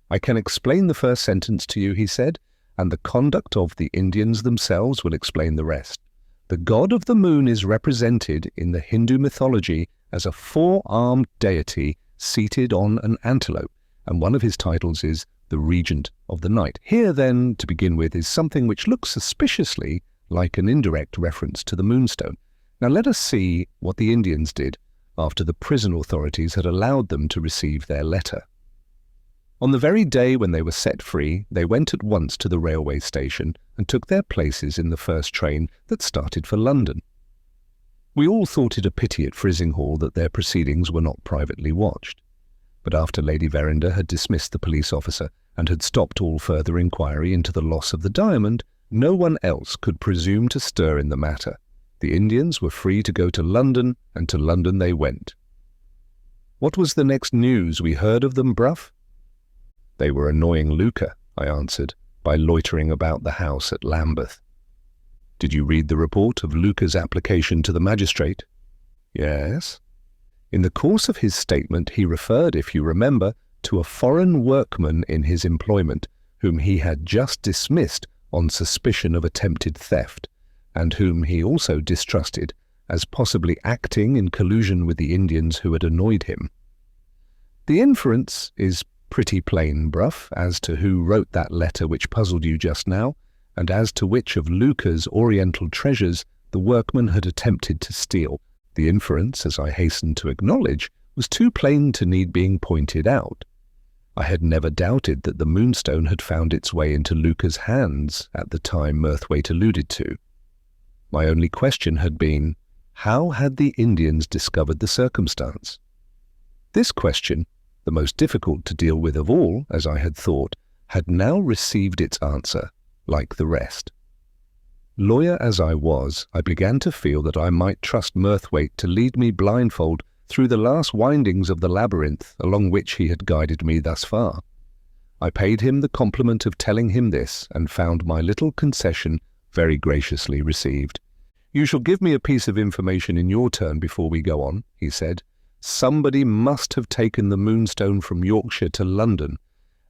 I can explain the first sentence to you, he said, and the conduct of the Indians themselves will explain the rest. The god of the moon is represented in the Hindu mythology as a 4-armed deity seated on an antelope, and one of his titles is the Regent of the Night. Here, then, to begin with, is something which looks suspiciously like an indirect reference to the Moonstone. Now let us see what the Indians did after the prison authorities had allowed them to receive their letter. On the very day when they were set free, they went at once to the railway station and took their places in the first train that started for London. We all thought it a pity at Frizinghall that their proceedings were not privately watched, but after Lady Verinder had dismissed the police officer and had stopped all further inquiry into the loss of the diamond, no one else could presume to stir in the matter. The Indians were free to go to London, and to London they went. What was the next news we heard of them, Bruff? They were annoying Luca, I answered, by loitering about the house at Lambeth. Did you read the report of Luca's application to the magistrate? Yes. In the course of his statement he referred, if you remember, to a foreign workman in his employment, whom he had just dismissed on suspicion of attempted theft, and whom he also distrusted as possibly acting in collusion with the Indians who had annoyed him. The inference is pretty plain, Bruff, as to who wrote that letter which puzzled you just now, and as to which of Luca's oriental treasures the workman had attempted to steal. The inference, as I hasten to acknowledge, was too plain to need being pointed out. I had never doubted that the Moonstone had found its way into Luca's hands at the time Murthwaite alluded to. My only question had been, how had the Indians discovered the circumstance? This question, the most difficult to deal with of all, as I had thought, had now received its answer, like the rest. Lawyer as I was, I began to feel that I might trust Murthwaite to lead me blindfold through the last windings of the labyrinth along which he had guided me thus far. I paid him the compliment of telling him this, and found my little concession very graciously received. "You shall give me a piece of information in your turn before we go on," he said. "Somebody must have taken the Moonstone from Yorkshire to London,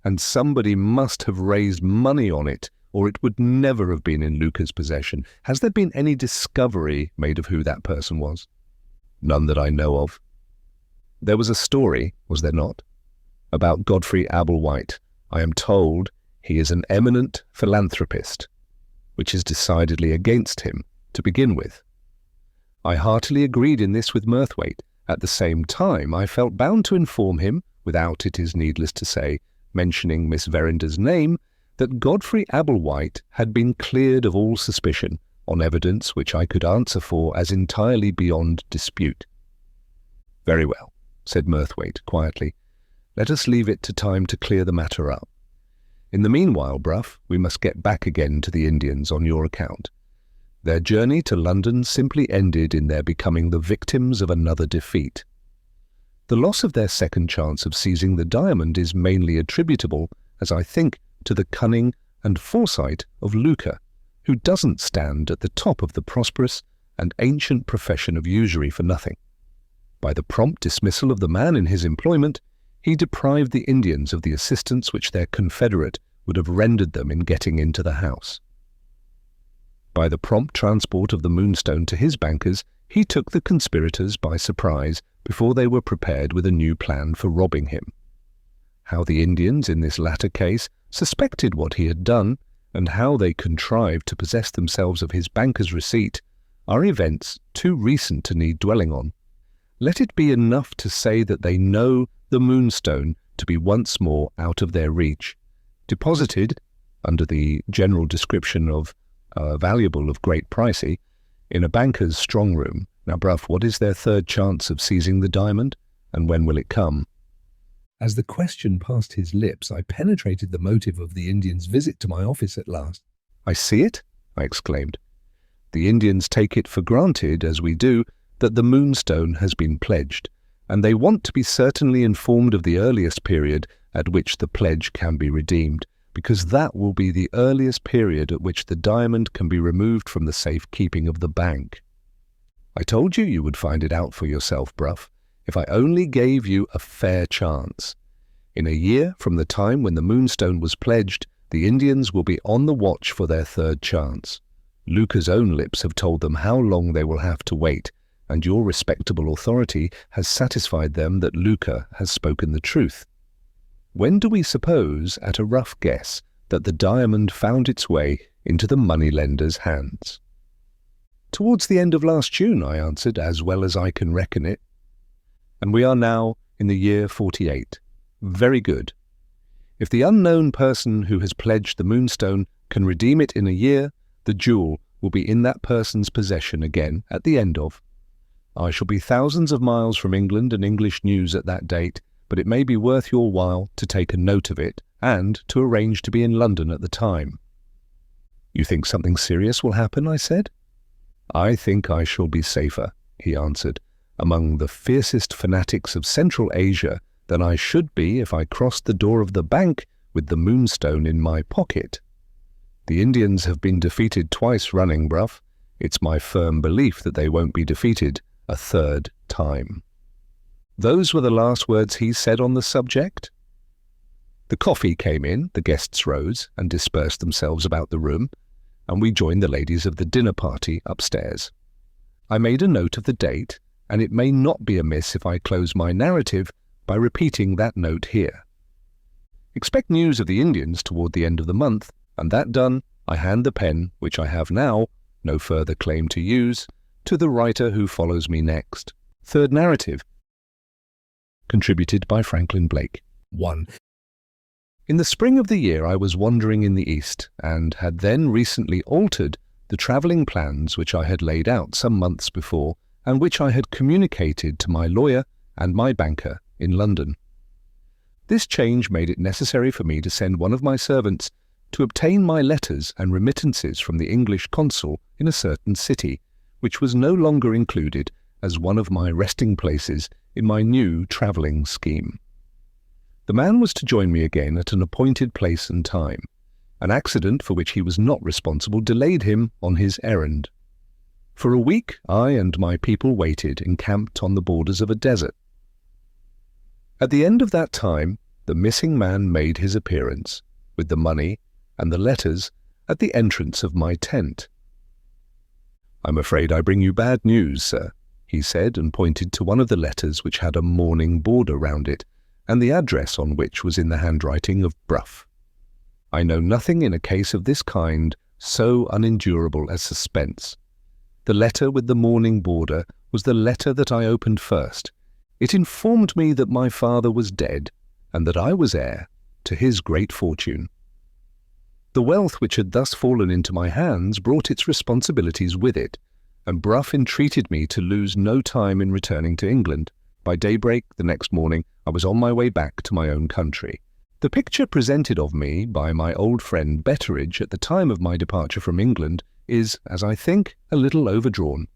and somebody must have raised money on it, or it would never have been in Luca's possession. Has there been any discovery made of who that person was?" "None that I know of." "There was a story, was there not, about Godfrey Ablewhite? I am told he is an eminent philanthropist, which is decidedly against him, to begin with." I heartily agreed in this with Murthwaite. At the same time, I felt bound to inform him, without, it is needless to say, mentioning Miss Verender's name, that Godfrey Ablewhite had been cleared of all suspicion, on evidence which I could answer for as entirely beyond dispute. "Very well," said Murthwaite quietly. "Let us leave it to time to clear the matter up. In the meanwhile, Bruff, we must get back again to the Indians on your account. Their journey to London simply ended in their becoming the victims of another defeat. The loss of their second chance of seizing the diamond is mainly attributable, as I think, to the cunning and foresight of Luca, who doesn't stand at the top of the prosperous and ancient profession of usury for nothing. By the prompt dismissal of the man in his employment, he deprived the Indians of the assistance which their confederate would have rendered them in getting into the house. By the prompt transport of the Moonstone to his bankers, he took the conspirators by surprise before they were prepared with a new plan for robbing him. How the Indians, in this latter case, suspected what he had done, and how they contrived to possess themselves of his banker's receipt, are events too recent to need dwelling on. Let it be enough to say that they know the Moonstone to be once more out of their reach, deposited, under the general description of valuable of great pricey, in a banker's strong room. Now, Bruff, what is their third chance of seizing the diamond, and when will it come?" As the question passed his lips, I penetrated the motive of the Indians' visit to my office at last. "I see it," I exclaimed. "The Indians take it for granted, as we do, that the Moonstone has been pledged, and they want to be certainly informed of the earliest period at which the pledge can be redeemed, because that will be the earliest period at which the diamond can be removed from the safe keeping of the bank. I told you you would find it out for yourself, Bruff, if I only gave you a fair chance. In a year from the time when the Moonstone was pledged, the Indians will be on the watch for their third chance. Luca's own lips have told them how long they will have to wait, and your respectable authority has satisfied them that Luca has spoken the truth. When do we suppose, at a rough guess, that the diamond found its way into the moneylender's hands?" "Towards the end of last June," I answered, "as well as I can reckon it." "And we are now in the year 48. Very good. If the unknown person who has pledged the Moonstone can redeem it in a year, the jewel will be in that person's possession again at the end of. I shall be thousands of miles from England and English news at that date, but it may be worth your while to take a note of it, and to arrange to be in London at the time." "You think something serious will happen?" I said. "I think I shall be safer," he answered, "among the fiercest fanatics of Central Asia than I should be if I crossed the door of the bank with the Moonstone in my pocket. The Indians have been defeated twice running, Bruff. It's my firm belief that they won't be defeated a third time." Those were the last words he said on the subject. The coffee came in, the guests rose and dispersed themselves about the room, and we joined the ladies of the dinner party upstairs. I made a note of the date, and it may not be amiss if I close my narrative by repeating that note here. Expect news of the Indians toward the end of the month, and that done, I hand the pen, which I have now no further claim to use, to the writer who follows me next. Third narrative. Contributed by Franklin Blake. 1. In the spring of the year I was wandering in the East, and had then recently altered the travelling plans which I had laid out some months before, and which I had communicated to my lawyer and my banker in London. This change made it necessary for me to send one of my servants to obtain my letters and remittances from the English consul in a certain city, which was no longer included as one of my resting places in my new travelling scheme. The man was to join me again at an appointed place and time. An accident for which he was not responsible delayed him on his errand. For a week I and my people waited, encamped on the borders of a desert. At the end of that time, the missing man made his appearance, with the money and the letters, at the entrance of my tent. "I'm afraid I bring you bad news, sir," he said, and pointed to one of the letters which had a mourning border round it, and the address on which was in the handwriting of Bruff. "I know nothing in a case of this kind so unendurable as suspense. The letter with the mourning border was the letter that I opened first. It informed me that my father was dead, and that I was heir to his great fortune. The wealth which had thus fallen into my hands brought its responsibilities with it, and Bruff entreated me to lose no time in returning to England. By daybreak the next morning I was on my way back to my own country. The picture presented of me by my old friend Betteridge at the time of my departure from England is, as I think, a little overdrawn.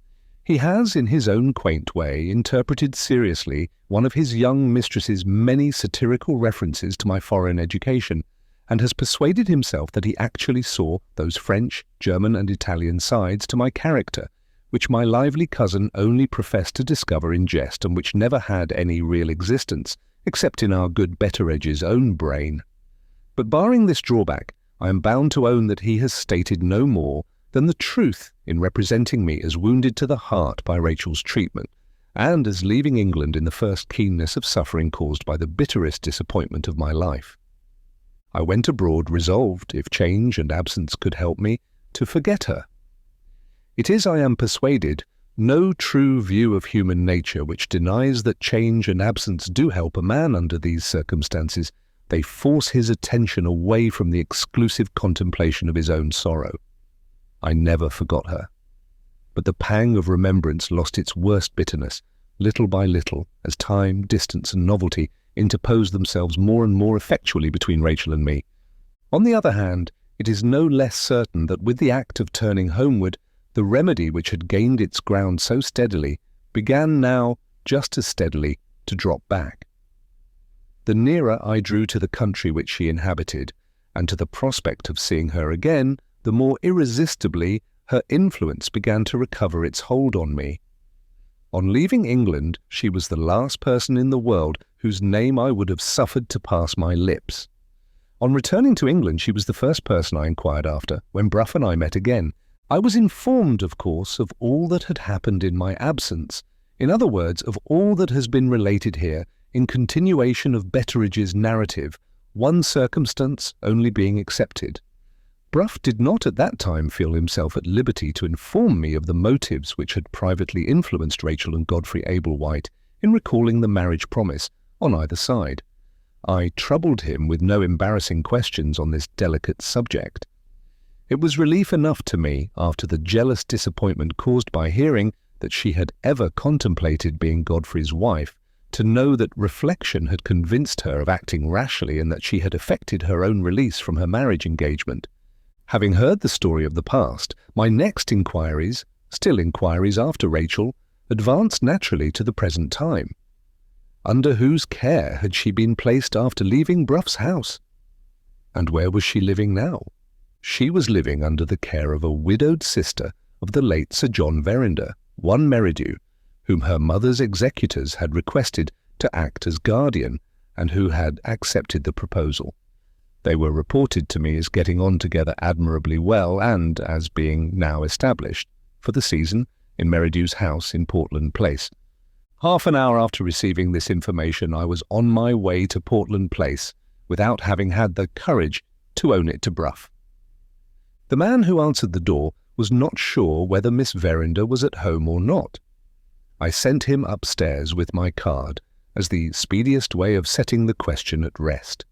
He has, in his own quaint way, interpreted seriously one of his young mistress's many satirical references to my foreign education, and has persuaded himself that he actually saw those French, German and Italian sides to my character, which my lively cousin only professed to discover in jest, and which never had any real existence, except in our good Betteredge's own brain. But barring this drawback, I am bound to own that he has stated no more than the truth in representing me as wounded to the heart by Rachel's treatment, and as leaving England in the first keenness of suffering caused by the bitterest disappointment of my life. I went abroad resolved, if change and absence could help me, to forget her. It is, I am persuaded, no true view of human nature which denies that change and absence do help a man under these circumstances. They force his attention away from the exclusive contemplation of his own sorrow. I never forgot her, but the pang of remembrance lost its worst bitterness, little by little, as time, distance, and novelty interposed themselves more and more effectually between Rachel and me. On the other hand, it is no less certain that with the act of turning homeward, the remedy which had gained its ground so steadily began now, just as steadily, to drop back. The nearer I drew to the country which she inhabited, and to the prospect of seeing her again, the more irresistibly her influence began to recover its hold on me. On leaving England, she was the last person in the world whose name I would have suffered to pass my lips. On returning to England, she was the first person I inquired after when Bruff and I met again. I was informed, of course, of all that had happened in my absence, in other words, of all that has been related here in continuation of Betteridge's narrative, one circumstance only being excepted. Bruff did not at that time feel himself at liberty to inform me of the motives which had privately influenced Rachel and Godfrey Ablewhite in recalling the marriage promise on either side. I troubled him with no embarrassing questions on this delicate subject. It was relief enough to me, after the jealous disappointment caused by hearing that she had ever contemplated being Godfrey's wife, to know that reflection had convinced her of acting rashly and that she had effected her own release from her marriage engagement. Having heard the story of the past, my next inquiries, still inquiries after Rachel, advanced naturally to the present time. Under whose care had she been placed after leaving Bruff's house? And where was she living now? She was living under the care of a widowed sister of the late Sir John Verinder, one Merridew, whom her mother's executors had requested to act as guardian, and who had accepted the proposal. They were reported to me as getting on together admirably well and as being now established, for the season, in Merridew's house in Portland Place. Half an hour after receiving this information, I was on my way to Portland Place, without having had the courage to own it to Bruff. The man who answered the door was not sure whether Miss Verinder was at home or not. I sent him upstairs with my card, as the speediest way of setting the question at rest.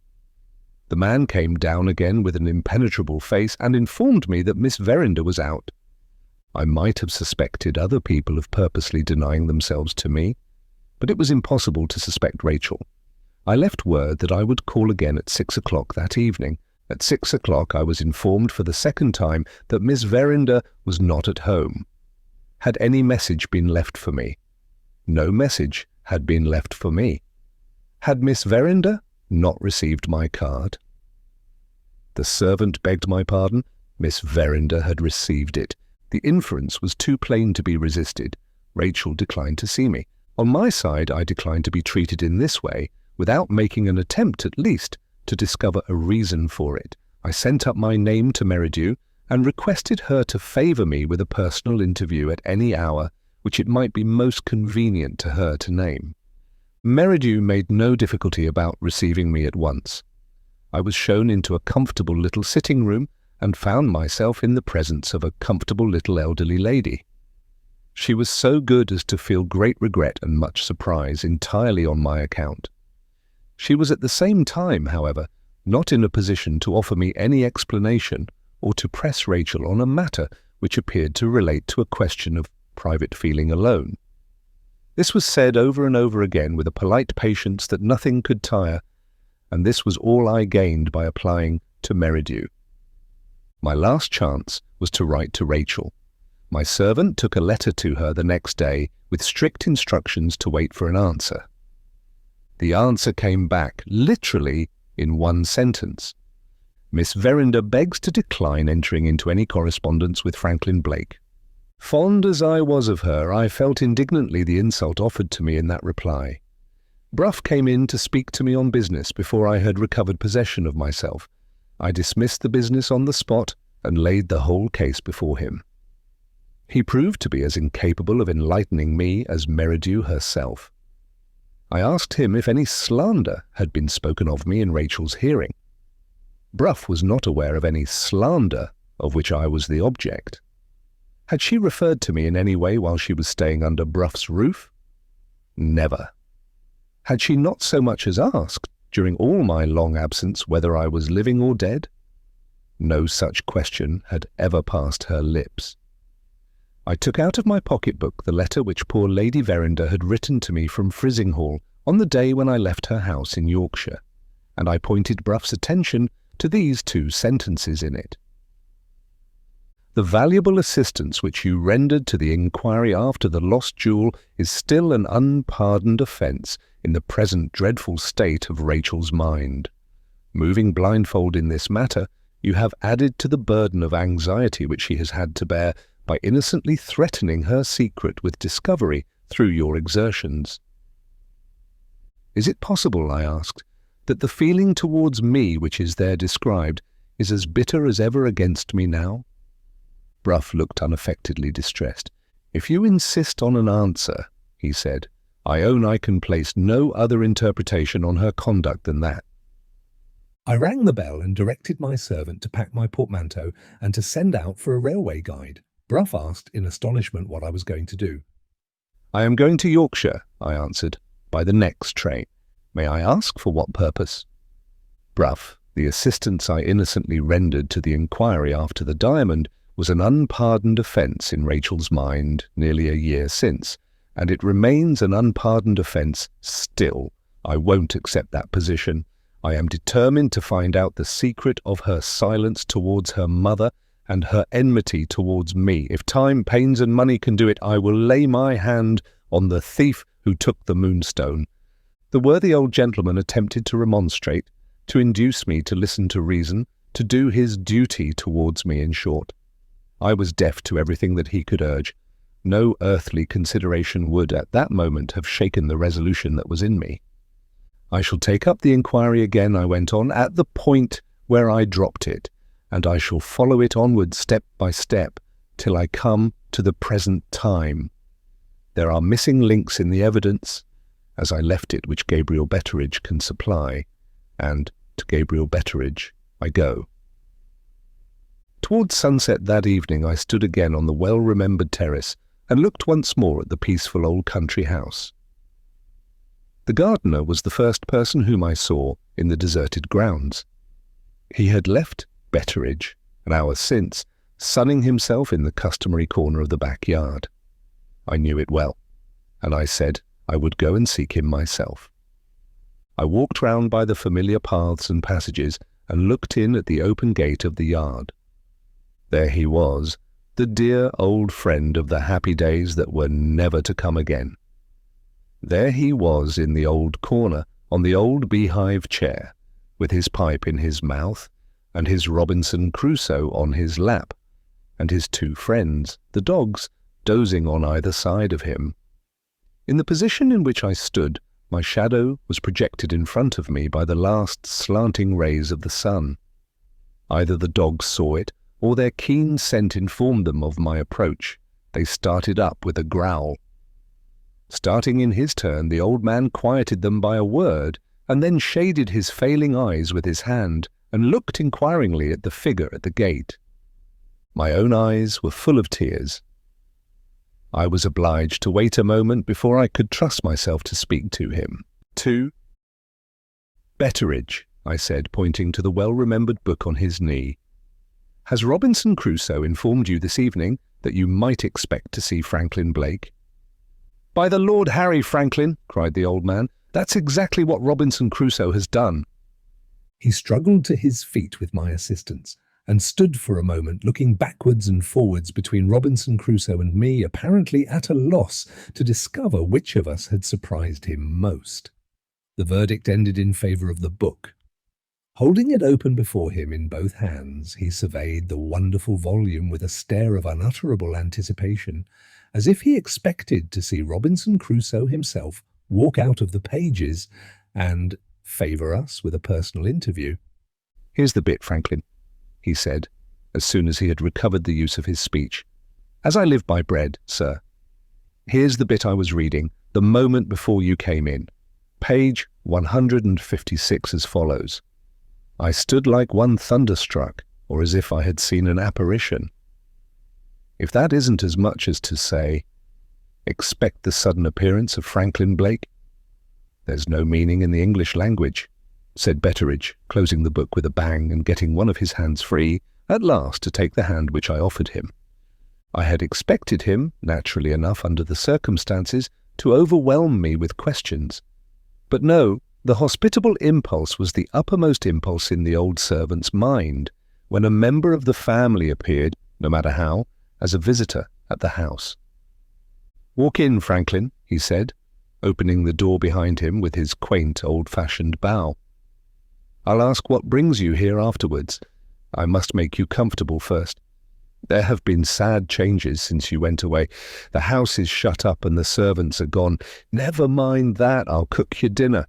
The man came down again with an impenetrable face and informed me that Miss Verinder was out. I might have suspected other people of purposely denying themselves to me, but it was impossible to suspect Rachel. I left word that I would call again at 6 o'clock that evening. At 6 o'clock I was informed for the second time that Miss Verinder was not at home. Had any message been left for me? No message had been left for me. Had Miss Verinder not received my card? The servant begged my pardon. Miss Verinder had received it. The inference was too plain to be resisted. Rachel declined to see me. On my side, I declined to be treated in this way, without making an attempt at least to discover a reason for it. I sent up my name to Merridew and requested her to favour me with a personal interview at any hour which it might be most convenient to her to name. Merridew made no difficulty about receiving me at once. I was shown into a comfortable little sitting room and found myself in the presence of a comfortable little elderly lady. She was so good as to feel great regret and much surprise entirely on my account. She was at the same time, however, not in a position to offer me any explanation or to press Rachel on a matter which appeared to relate to a question of private feeling alone. This was said over and over again with a polite patience that nothing could tire, and this was all I gained by applying to Merridew. My last chance was to write to Rachel. My servant took a letter to her the next day with strict instructions to wait for an answer. The answer came back, literally, in one sentence. Miss Verinder begs to decline entering into any correspondence with Franklin Blake. Fond as I was of her, I felt indignantly the insult offered to me in that reply. Bruff came in to speak to me on business before I had recovered possession of myself. I dismissed the business on the spot and laid the whole case before him. He proved to be as incapable of enlightening me as Merridew herself. I asked him if any slander had been spoken of me in Rachel's hearing. Bruff was not aware of any slander of which I was the object. Had she referred to me in any way while she was staying under Bruff's roof? Never. Had she not so much as asked, during all my long absence, whether I was living or dead? No such question had ever passed her lips. I took out of my pocket-book the letter which poor Lady Verinder had written to me from Frizinghall on the day when I left her house in Yorkshire, and I pointed Bruff's attention to these 2 sentences in it. The valuable assistance which you rendered to the inquiry after the lost jewel is still an unpardoned offence in the present dreadful state of Rachel's mind. Moving blindfold in this matter, you have added to the burden of anxiety which she has had to bear by innocently threatening her secret with discovery through your exertions. Is it possible, I asked, that the feeling towards me which is there described is as bitter as ever against me now? Bruff looked unaffectedly distressed. If you insist on an answer, he said, I own I can place no other interpretation on her conduct than that. I rang the bell and directed my servant to pack my portmanteau and to send out for a railway guide. Bruff asked in astonishment what I was going to do. I am going to Yorkshire, I answered, by the next train. May I ask for what purpose? Bruff, the assistance I innocently rendered to the inquiry after the diamond was an unpardoned offence in Rachel's mind nearly a year since, and it remains an unpardoned offence still. I won't accept that position. I am determined to find out the secret of her silence towards her mother and her enmity towards me. If time, pains and money can do it, I will lay my hand on the thief who took the Moonstone. The worthy old gentleman attempted to remonstrate, to induce me to listen to reason, to do his duty towards me, in short. I was deaf to everything that he could urge. No earthly consideration would at that moment have shaken the resolution that was in me. I shall take up the inquiry again, I went on, at the point where I dropped it, and I shall follow it onward step by step till I come to the present time. There are missing links in the evidence, as I left it, which Gabriel Betteridge can supply, and to Gabriel Betteridge I go. Towards sunset that evening I stood again on the well-remembered terrace and looked once more at the peaceful old country house. The gardener was the first person whom I saw in the deserted grounds. He had left Betteridge an hour since, sunning himself in the customary corner of the backyard. I knew it well, and I said I would go and seek him myself. I walked round by the familiar paths and passages and looked in at the open gate of the yard. There he was, the dear old friend of the happy days that were never to come again. There he was in the old corner, on the old beehive chair, with his pipe in his mouth, and his Robinson Crusoe on his lap, and his two friends, the dogs, dozing on either side of him. In the position in which I stood, my shadow was projected in front of me by the last slanting rays of the sun. Either the dogs saw it, or their keen scent informed them of my approach. They started up with a growl. Starting in his turn, the old man quieted them by a word, and then shaded his failing eyes with his hand, and looked inquiringly at the figure at the gate. My own eyes were full of tears. I was obliged to wait a moment before I could trust myself to speak to him. Betteridge, I said, pointing to the well-remembered book on his knee. Has Robinson Crusoe informed you this evening that you might expect to see Franklin Blake? By the Lord Harry, Franklin, cried the old man, that's exactly what Robinson Crusoe has done. He struggled to his feet with my assistance, and stood for a moment looking backwards and forwards between Robinson Crusoe and me, apparently at a loss to discover which of us had surprised him most. The verdict ended in favour of the book. Holding it open before him in both hands, he surveyed the wonderful volume with a stare of unutterable anticipation, as if he expected to see Robinson Crusoe himself walk out of the pages and favour us with a personal interview. Here's the bit, Franklin, he said, as soon as he had recovered the use of his speech. As I live by bread, sir. Here's the bit I was reading the moment before you came in. Page 156 as follows. I stood like one thunderstruck, or as if I had seen an apparition. If that isn't as much as to say, expect the sudden appearance of Franklin Blake, there's no meaning in the English language, said Betteridge, closing the book with a bang and getting one of his hands free, at last to take the hand which I offered him. I had expected him, naturally enough under the circumstances, to overwhelm me with questions. But no, the hospitable impulse was the uppermost impulse in the old servant's mind, when a member of the family appeared, no matter how, as a visitor at the house. Walk in, Franklin, he said, opening the door behind him with his quaint old-fashioned bow. I'll ask what brings you here afterwards. I must make you comfortable first. There have been sad changes since you went away. The house is shut up and the servants are gone. Never mind that, I'll cook your dinner,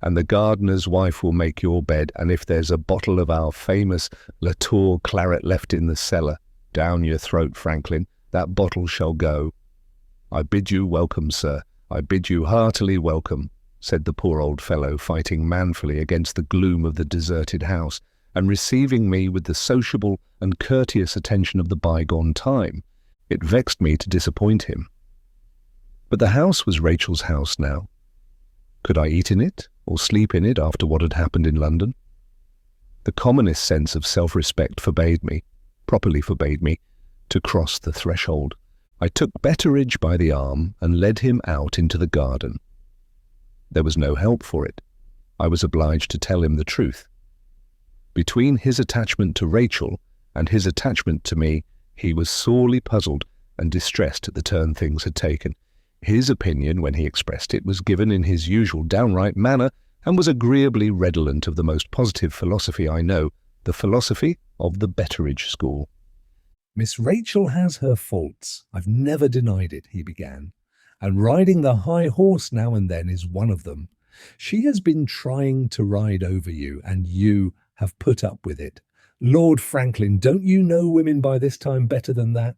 and the gardener's wife will make your bed, and if there's a bottle of our famous Latour claret left in the cellar, down your throat, Franklin, that bottle shall go. I bid you welcome, sir. I bid you heartily welcome, said the poor old fellow, fighting manfully against the gloom of the deserted house, and receiving me with the sociable and courteous attention of the bygone time. It vexed me to disappoint him. But the house was Rachel's house now. Could I eat in it, or sleep in it after what had happened in London? The commonest sense of self-respect properly forbade me, to cross the threshold. I took Betteridge by the arm and led him out into the garden. There was no help for it. I was obliged to tell him the truth. Between his attachment to Rachel and his attachment to me, he was sorely puzzled and distressed at the turn things had taken. His opinion, when he expressed it, was given in his usual downright manner, and was agreeably redolent of the most positive philosophy I know, the philosophy of the Betteridge school. Miss Rachel has her faults. I've never denied it, he began, and riding the high horse now and then is one of them. She has been trying to ride over you, and you have put up with it. Lord Franklin, don't you know women by this time better than that?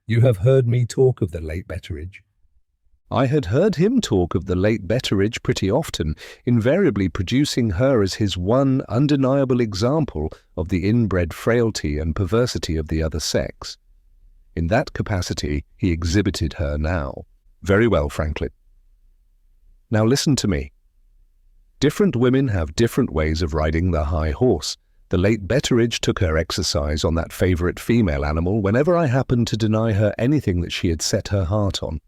You have heard me talk of the late Betteridge. I had heard him talk of the late Betteridge pretty often, invariably producing her as his one undeniable example of the inbred frailty and perversity of the other sex. In that capacity he exhibited her now. Very well, Franklin. Now listen to me. Different women have different ways of riding the high horse, The late Betteridge took her exercise on that favourite female animal whenever I happened to deny her anything that she had set her heart on.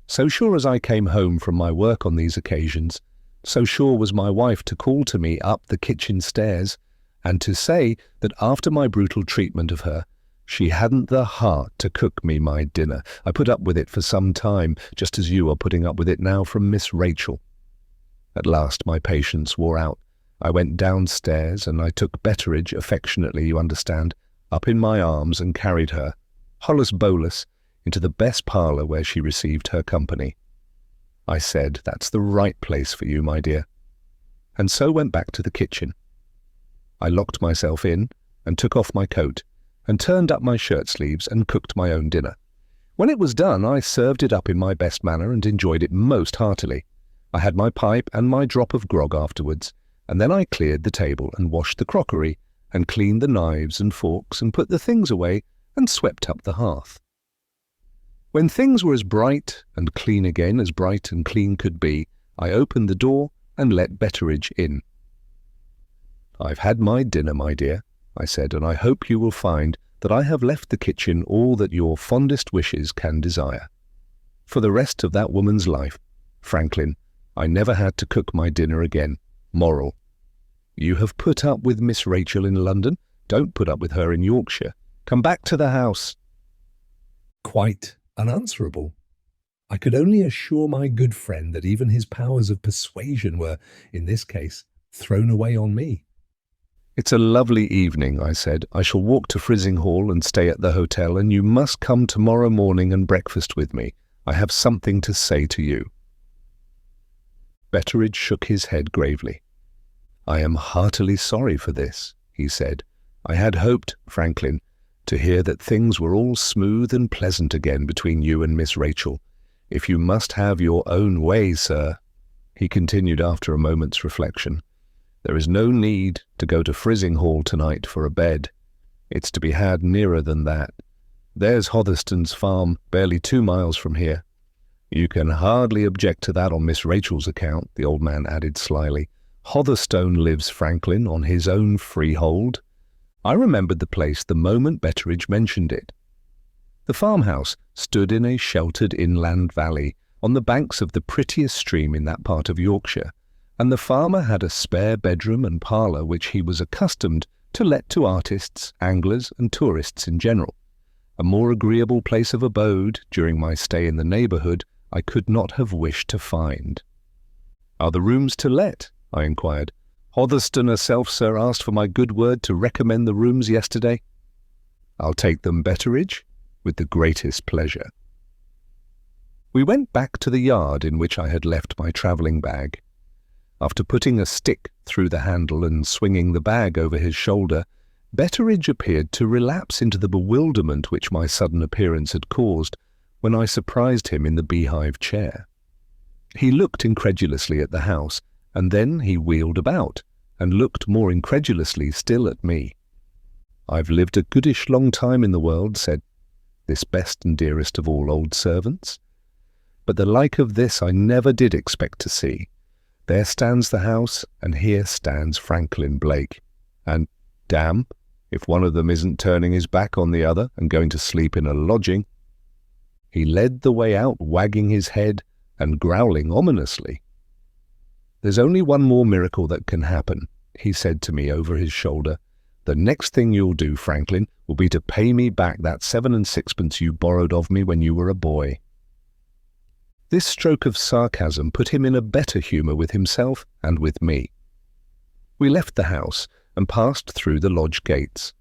So sure as I came home from my work on these occasions, so sure was my wife to call to me up the kitchen stairs and to say that after my brutal treatment of her, she hadn't the heart to cook me my dinner. I put up with it for some time, just as you are putting up with it now from Miss Rachel. At last my patience wore out. I went downstairs and I took Betteridge, affectionately, you understand, up in my arms and carried her, holus bolus, into the best parlour where she received her company. I said, "That's the right place for you, my dear," and so went back to the kitchen. I locked myself in and took off my coat and turned up my shirt sleeves and cooked my own dinner. When it was done, I served it up in my best manner and enjoyed it most heartily. I had my pipe and my drop of grog afterwards, and then I cleared the table and washed the crockery and cleaned the knives and forks and put the things away and swept up the hearth. When things were as bright and clean again as bright and clean could be, I opened the door and let Betteridge in. "I've had my dinner, my dear," I said, "and I hope you will find that I have left the kitchen all that your fondest wishes can desire. For the rest of that woman's life, Franklin, I never had to cook my dinner again. Moral: you have put up with Miss Rachel in London. Don't put up with her in Yorkshire. Come back to the house." Quite unanswerable. I could only assure my good friend that even his powers of persuasion were, in this case, thrown away on me. "It's a lovely evening," I said. "I shall walk to Frizinghall and stay at the hotel, and you must come tomorrow morning and breakfast with me. I have something to say to you." Betteridge shook his head gravely. "I am heartily sorry for this," he said. "I had hoped, Franklin, to hear that things were all smooth and pleasant again between you and Miss Rachel. If you must have your own way, sir," he continued after a moment's reflection, "there is no need to go to Frizinghall tonight for a bed. It's to be had nearer than that. There's Hotherston's farm, barely 2 miles from here. You can hardly object to that on Miss Rachel's account," the old man added slyly. "Hotherstone lives, Franklin, on his own freehold." I remembered the place the moment Betteridge mentioned it. The farmhouse stood in a sheltered inland valley on the banks of the prettiest stream in that part of Yorkshire, and the farmer had a spare bedroom and parlour which he was accustomed to let to artists, anglers, and tourists in general. A more agreeable place of abode during my stay in the neighbourhood I could not have wished to find. "Are the rooms to let?" I inquired. "Hotherston herself, sir, asked for my good word to recommend the rooms yesterday." "I'll take them, Betteridge, with the greatest pleasure." We went back to the yard in which I had left my travelling bag. After putting a stick through the handle and swinging the bag over his shoulder, Betteridge appeared to relapse into the bewilderment which my sudden appearance had caused when I surprised him in the beehive chair. He looked incredulously at the house, and then he wheeled about and looked more incredulously still at me. "I've lived a goodish long time in the world," said this best and dearest of all old servants, "but the like of this I never did expect to see. There stands the house, and here stands Franklin Blake, and, damn, if one of them isn't turning his back on the other and going to sleep in a lodging." He led the way out, wagging his head and growling ominously. "There's only one more miracle that can happen," he said to me over his shoulder. "The next thing you'll do, Franklin, will be to pay me back that 7 and 6pence you borrowed of me when you were a boy." This stroke of sarcasm put him in a better humour with himself and with me. We left the house and passed through the lodge gates.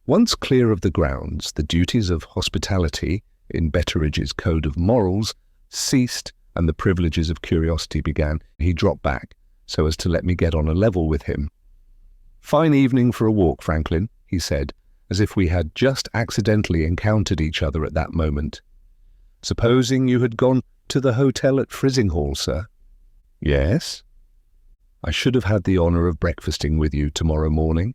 Once clear of the grounds, the duties of hospitality, in Betteridge's code of morals, ceased, and the privileges of curiosity began. He dropped back, so as to let me get on a level with him. "Fine evening for a walk, Franklin," he said, as if we had just accidentally encountered each other at that moment. "Supposing you had gone to the hotel at Frizinghall, sir?" "Yes." "I should have had the honour of breakfasting with you tomorrow morning.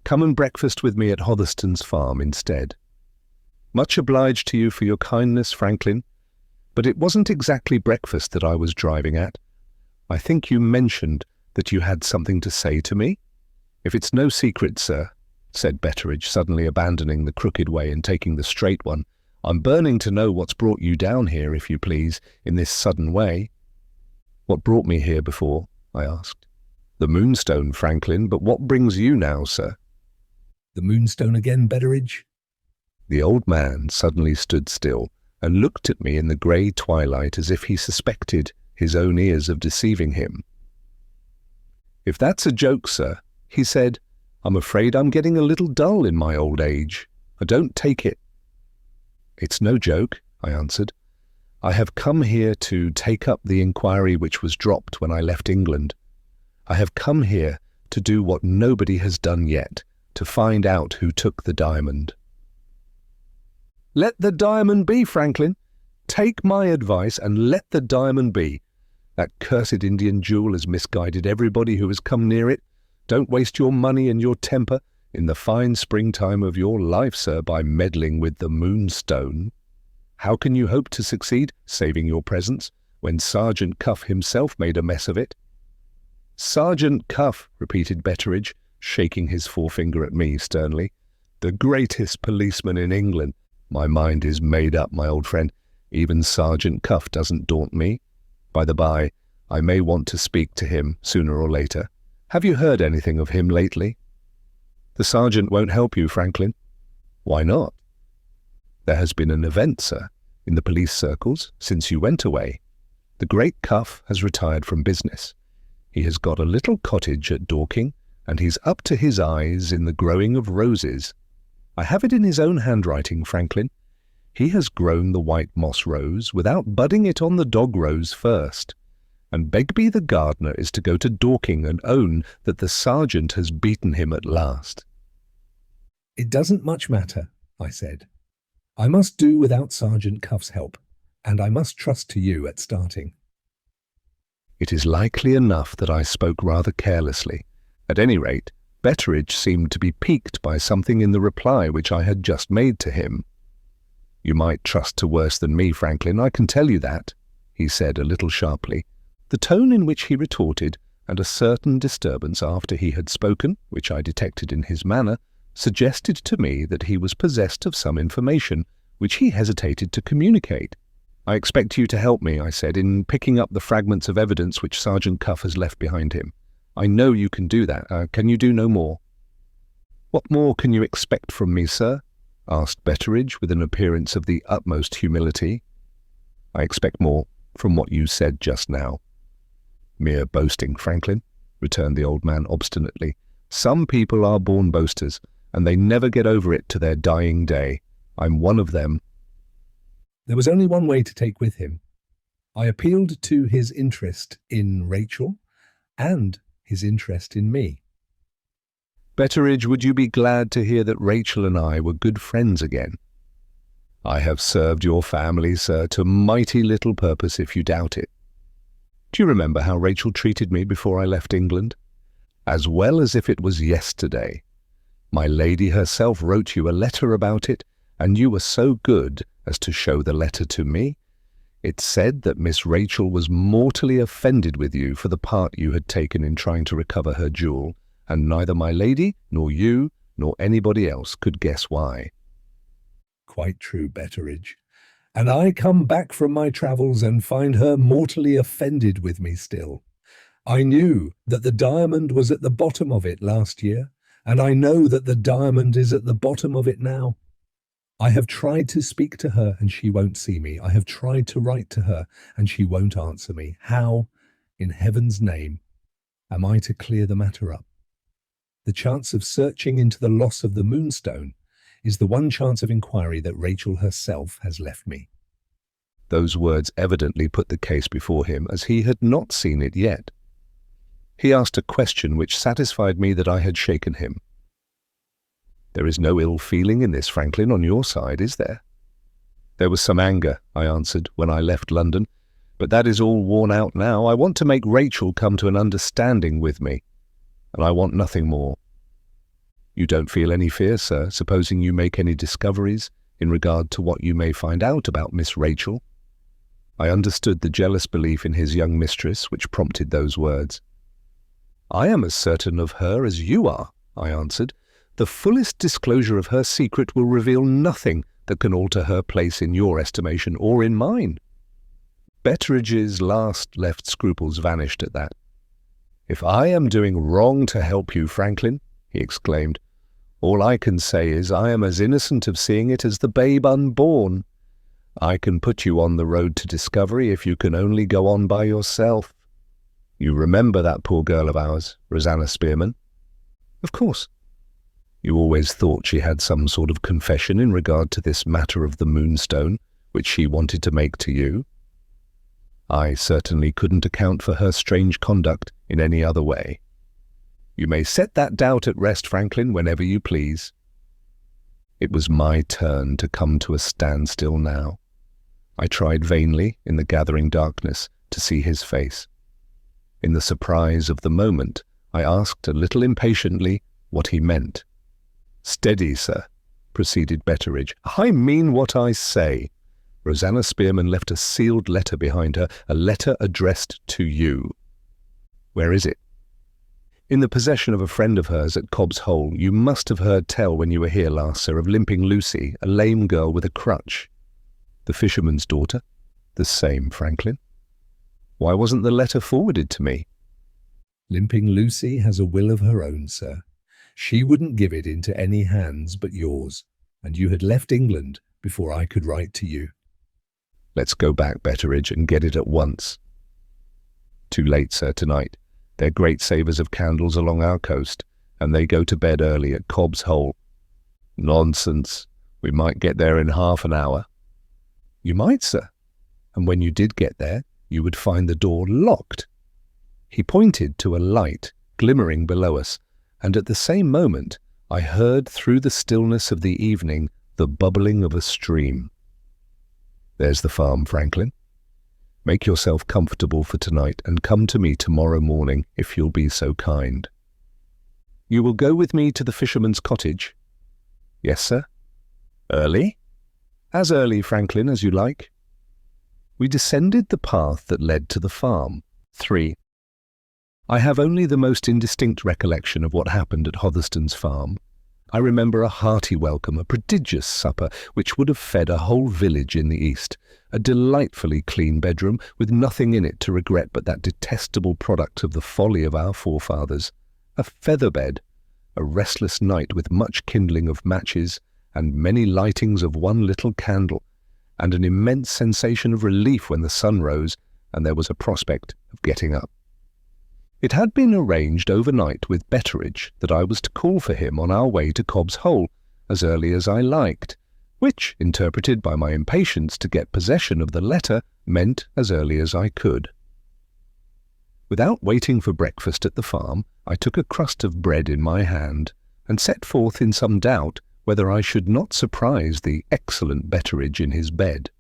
Come and breakfast with me at Hotherston's farm instead." "Much obliged to you for your kindness, Franklin, but it wasn't exactly breakfast that I was driving at. I think you mentioned that you had something to say to me?" "If it's no secret, sir," said Betteridge, suddenly abandoning the crooked way and taking the straight one, "I'm burning to know what's brought you down here, if you please, in this sudden way." "What brought me here before?" I asked. "The Moonstone, Franklin, but what brings you now, sir?" "The Moonstone again, Betteridge?" The old man suddenly stood still and looked at me in the grey twilight as if he suspected his own ears of deceiving him. "If that's a joke, sir," he said, "I'm afraid I'm getting a little dull in my old age. I don't take it." "It's no joke," I answered. "I have come here to take up the inquiry which was dropped when I left England. I have come here to do what nobody has done yet, to find out who took the diamond." "Let the diamond be, Franklin. Take my advice and let the diamond be. That cursed Indian jewel has misguided everybody who has come near it. Don't waste your money and your temper in the fine springtime of your life, sir, by meddling with the Moonstone. How can you hope to succeed, saving your presence, when Sergeant Cuff himself made a mess of it?" "Sergeant Cuff," repeated Betteridge, shaking his forefinger at me sternly. "The greatest policeman in England. My mind is made up, my old friend. Even Sergeant Cuff doesn't daunt me. By the by, I may want to speak to him sooner or later. Have you heard anything of him lately?" "The sergeant won't help you, Franklin." "Why not?" "There has been an event, sir, in the police circles since you went away. The great Cuff has retired from business. He has got a little cottage at Dorking, and he's up to his eyes in the growing of roses. I have it in his own handwriting, Franklin. He has grown the white moss rose without budding it on the dog rose first. And Begbie the gardener is to go to Dorking and own that the sergeant has beaten him at last." "It doesn't much matter," I said. "I must do without Sergeant Cuff's help, and I must trust to you at starting." It is likely enough that I spoke rather carelessly. At any rate, Betteridge seemed to be piqued by something in the reply which I had just made to him. "You might trust to worse than me, Franklin, I can tell you that," he said a little sharply. The tone in which he retorted, and a certain disturbance after he had spoken, which I detected in his manner, suggested to me that he was possessed of some information which he hesitated to communicate. "I expect you to help me," I said, "in picking up the fragments of evidence which Sergeant Cuff has left behind him. I know you can do that. Can you do no more?" "What more can you expect from me, sir?" asked Betteridge with an appearance of the utmost humility. "I expect more from what you said just now." "Mere boasting, Franklin," returned the old man obstinately. "Some people are born boasters, and they never get over it to their dying day. I'm one of them." There was only one way to take with him. I appealed to his interest in Rachel and his interest in me. "Betteridge, would you be glad to hear that Rachel and I were good friends again?" "I have served your family, sir, to mighty little purpose if you doubt it. Do you remember how Rachel treated me before I left England? As well as if it was yesterday. My lady herself wrote you a letter about it, and you were so good as to show the letter to me. It said that Miss Rachel was mortally offended with you for the part you had taken in trying to recover her jewel, and neither my lady, nor you, nor anybody else could guess why." "Quite true, Betteridge. And I come back from my travels and find her mortally offended with me still. I knew that the diamond was at the bottom of it last year, and I know that the diamond is at the bottom of it now. I have tried to speak to her and she won't see me. I have tried to write to her and she won't answer me. How, in heaven's name, am I to clear the matter up? The chance of searching into the loss of the Moonstone is the one chance of inquiry that Rachel herself has left me." Those words evidently put the case before him, as he had not seen it yet. He asked a question which satisfied me that I had shaken him. "There is no ill feeling in this, Franklin, on your side, is there?" "There was some anger," I answered, "when I left London, but that is all worn out now. I want to make Rachel come to an understanding with me, and I want nothing more." "You don't feel any fear, sir, supposing you make any discoveries in regard to what you may find out about Miss Rachel?" I understood the jealous belief in his young mistress which prompted those words. "I am as certain of her as you are," I answered. The fullest disclosure of her secret will reveal nothing that can alter her place in your estimation or in mine. Betteridge's last left scruples vanished at that. If I am doing wrong to help you, Franklin, he exclaimed, all I can say is I am as innocent of seeing it as the babe unborn. I can put you on the road to discovery if you can only go on by yourself. You remember that poor girl of ours, Rosanna Spearman? Of course. You always thought she had some sort of confession in regard to this matter of the Moonstone, which she wanted to make to you. I certainly couldn't account for her strange conduct in any other way. You may set that doubt at rest, Franklin, whenever you please. It was my turn to come to a standstill now. I tried vainly, in the gathering darkness, to see his face. In the surprise of the moment, I asked a little impatiently what he meant. Steady, sir, proceeded Betteridge. I mean what I say. Rosanna Spearman left a sealed letter behind her, a letter addressed to you. Where is it? In the possession of a friend of hers at Cobb's Hole. You must have heard tell when you were here last, sir, of Limping Lucy, a lame girl with a crutch. The fisherman's daughter? The same, Franklin. Why wasn't the letter forwarded to me? Limping Lucy has a will of her own, sir. She wouldn't give it into any hands but yours, and you had left England before I could write to you. Let's go back, Betteridge, and get it at once. Too late, sir, tonight. They're great savers of candles along our coast, and they go to bed early at Cobb's Hole. Nonsense. We might get there in half an hour. You might, sir. And when you did get there, you would find the door locked. He pointed to a light glimmering below us, and at the same moment I heard through the stillness of the evening the bubbling of a stream. There's the farm, Franklin. Make yourself comfortable for tonight and come to me tomorrow morning if you'll be so kind. You will go with me to the fisherman's cottage? Yes, sir. Early? As early, Franklin, as you like. We descended the path that led to the farm. 3. I have only the most indistinct recollection of what happened at Hotherston's farm. I remember a hearty welcome, a prodigious supper, which would have fed a whole village in the east, a delightfully clean bedroom, with nothing in it to regret but that detestable product of the folly of our forefathers, a feather bed, a restless night with much kindling of matches, and many lightings of one little candle, and an immense sensation of relief when the sun rose, and there was a prospect of getting up. It had been arranged overnight with Betteridge that I was to call for him on our way to Cobb's Hole as early as I liked, which, interpreted by my impatience to get possession of the letter, meant as early as I could. Without waiting for breakfast at the farm, I took a crust of bread in my hand, and set forth in some doubt whether I should not surprise the excellent Betteridge in his bed.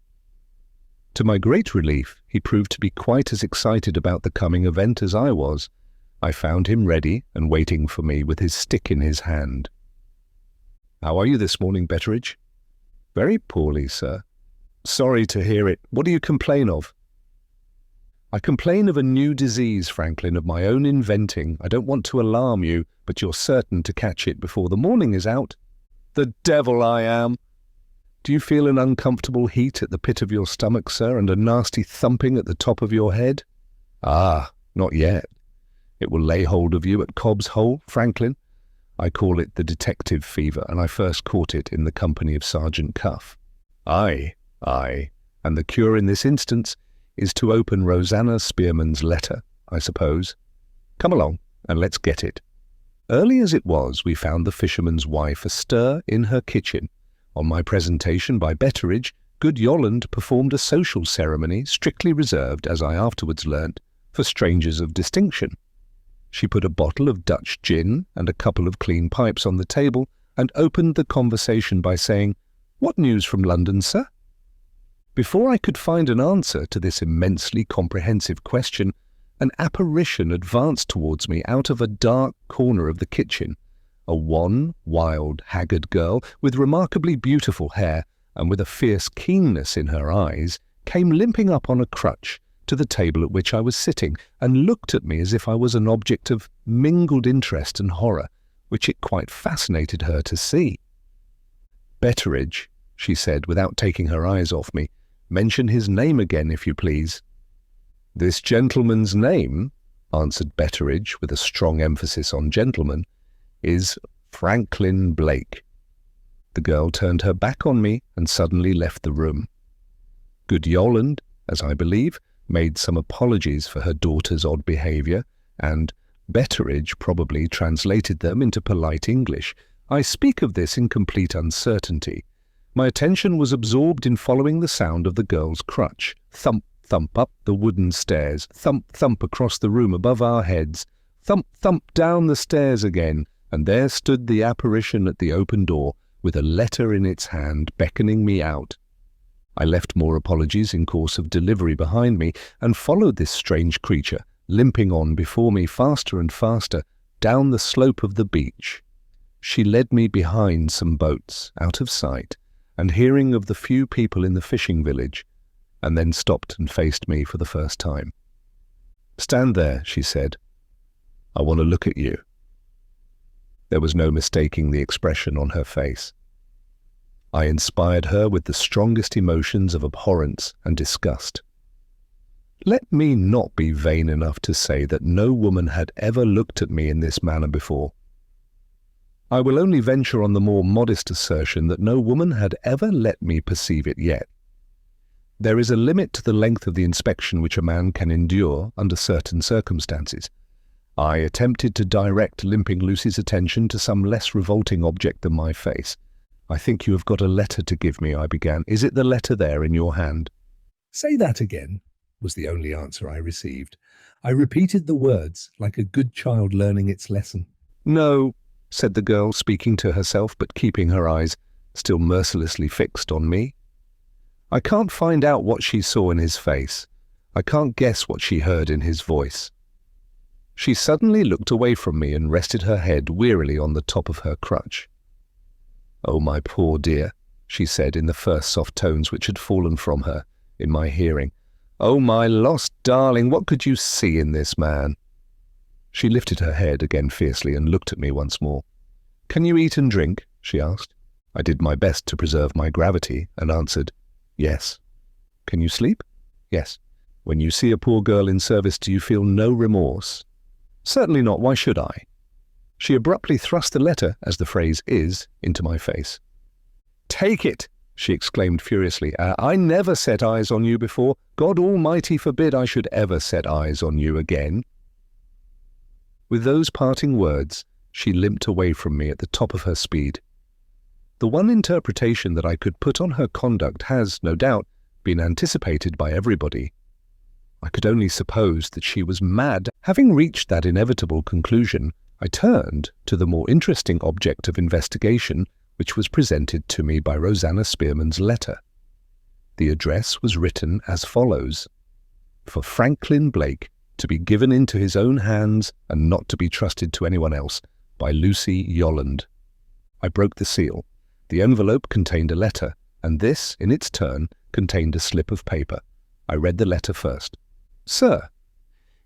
To my great relief, he proved to be quite as excited about the coming event as I was. I found him ready and waiting for me with his stick in his hand. "How are you this morning, Betteridge?" "Very poorly, sir." "Sorry to hear it. What do you complain of?" "I complain of a new disease, Franklin, of my own inventing. I don't want to alarm you, but you're certain to catch it before the morning is out." "The devil I am!" "Do you feel an uncomfortable heat at the pit of your stomach, sir, and a nasty thumping at the top of your head?" "Ah, not yet. It will lay hold of you at Cobb's Hole, Franklin. I call it the detective fever, and I first caught it in the company of Sergeant Cuff." Aye, and the cure in this instance is to open Rosanna Spearman's letter, I suppose. Come along, and let's get it. Early as it was, we found the fisherman's wife astir in her kitchen. On my presentation by Betteridge, good Yolland performed a social ceremony strictly reserved, as I afterwards learnt, for strangers of distinction. She put a bottle of Dutch gin and a couple of clean pipes on the table, and opened the conversation by saying, "What news from London, sir?" Before I could find an answer to this immensely comprehensive question, an apparition advanced towards me out of a dark corner of the kitchen. A wan, wild, haggard girl, with remarkably beautiful hair, and with a fierce keenness in her eyes, came limping up on a crutch to the table at which I was sitting, and looked at me as if I was an object of mingled interest and horror, which it quite fascinated her to see. "Betteridge," she said without taking her eyes off me. "Mention his name again, if you please." "This gentleman's name," answered Betteridge with a strong emphasis on gentleman, "is Franklin Blake." The girl turned her back on me and suddenly left the room. Good Yolland, as I believe, made some apologies for her daughter's odd behaviour, and Betteridge probably translated them into polite English. I speak of this in complete uncertainty. My attention was absorbed in following the sound of the girl's crutch. Thump, thump up the wooden stairs, thump, thump across the room above our heads, thump, thump down the stairs again, and there stood the apparition at the open door, with a letter in its hand beckoning me out. I left more apologies in course of delivery behind me, and followed this strange creature, limping on before me faster and faster, down the slope of the beach. She led me behind some boats, out of sight, and hearing of the few people in the fishing village, and then stopped and faced me for the first time. "Stand there," she said. "I want to look at you." There was no mistaking the expression on her face. I inspired her with the strongest emotions of abhorrence and disgust. Let me not be vain enough to say that no woman had ever looked at me in this manner before. I will only venture on the more modest assertion that no woman had ever let me perceive it yet. There is a limit to the length of the inspection which a man can endure under certain circumstances. I attempted to direct Limping Lucy's attention to some less revolting object than my face. "I think you have got a letter to give me," I began. "Is it the letter there in your hand?" "Say that again," was the only answer I received. I repeated the words like a good child learning its lesson. "No," said the girl, speaking to herself but keeping her eyes still mercilessly fixed on me. I can't find out what she saw in his face. I can't guess what she heard in his voice. She suddenly looked away from me and rested her head wearily on the top of her crutch. "Oh, my poor dear," she said in the first soft tones which had fallen from her in my hearing. "Oh, my lost darling, what could you see in this man?" She lifted her head again fiercely and looked at me once more. "Can you eat and drink?" she asked. I did my best to preserve my gravity and answered, "Yes." "Can you sleep?" "Yes." "When you see a poor girl in service, do you feel no remorse?" "Certainly not. Why should I?" She abruptly thrust the letter, as the phrase is, into my face. "Take it!" she exclaimed furiously. "I never set eyes on you before. God Almighty forbid I should ever set eyes on you again." With those parting words, she limped away from me at the top of her speed. The one interpretation that I could put on her conduct has, no doubt, been anticipated by everybody. I could only suppose that she was mad. Having reached that inevitable conclusion, I turned to the more interesting object of investigation, which was presented to me by Rosanna Spearman's letter. The address was written as follows: "For Franklin Blake, to be given into his own hands and not to be trusted to anyone else, by Lucy Yolland." I broke the seal. The envelope contained a letter, and this, in its turn, contained a slip of paper. I read the letter first. "Sir,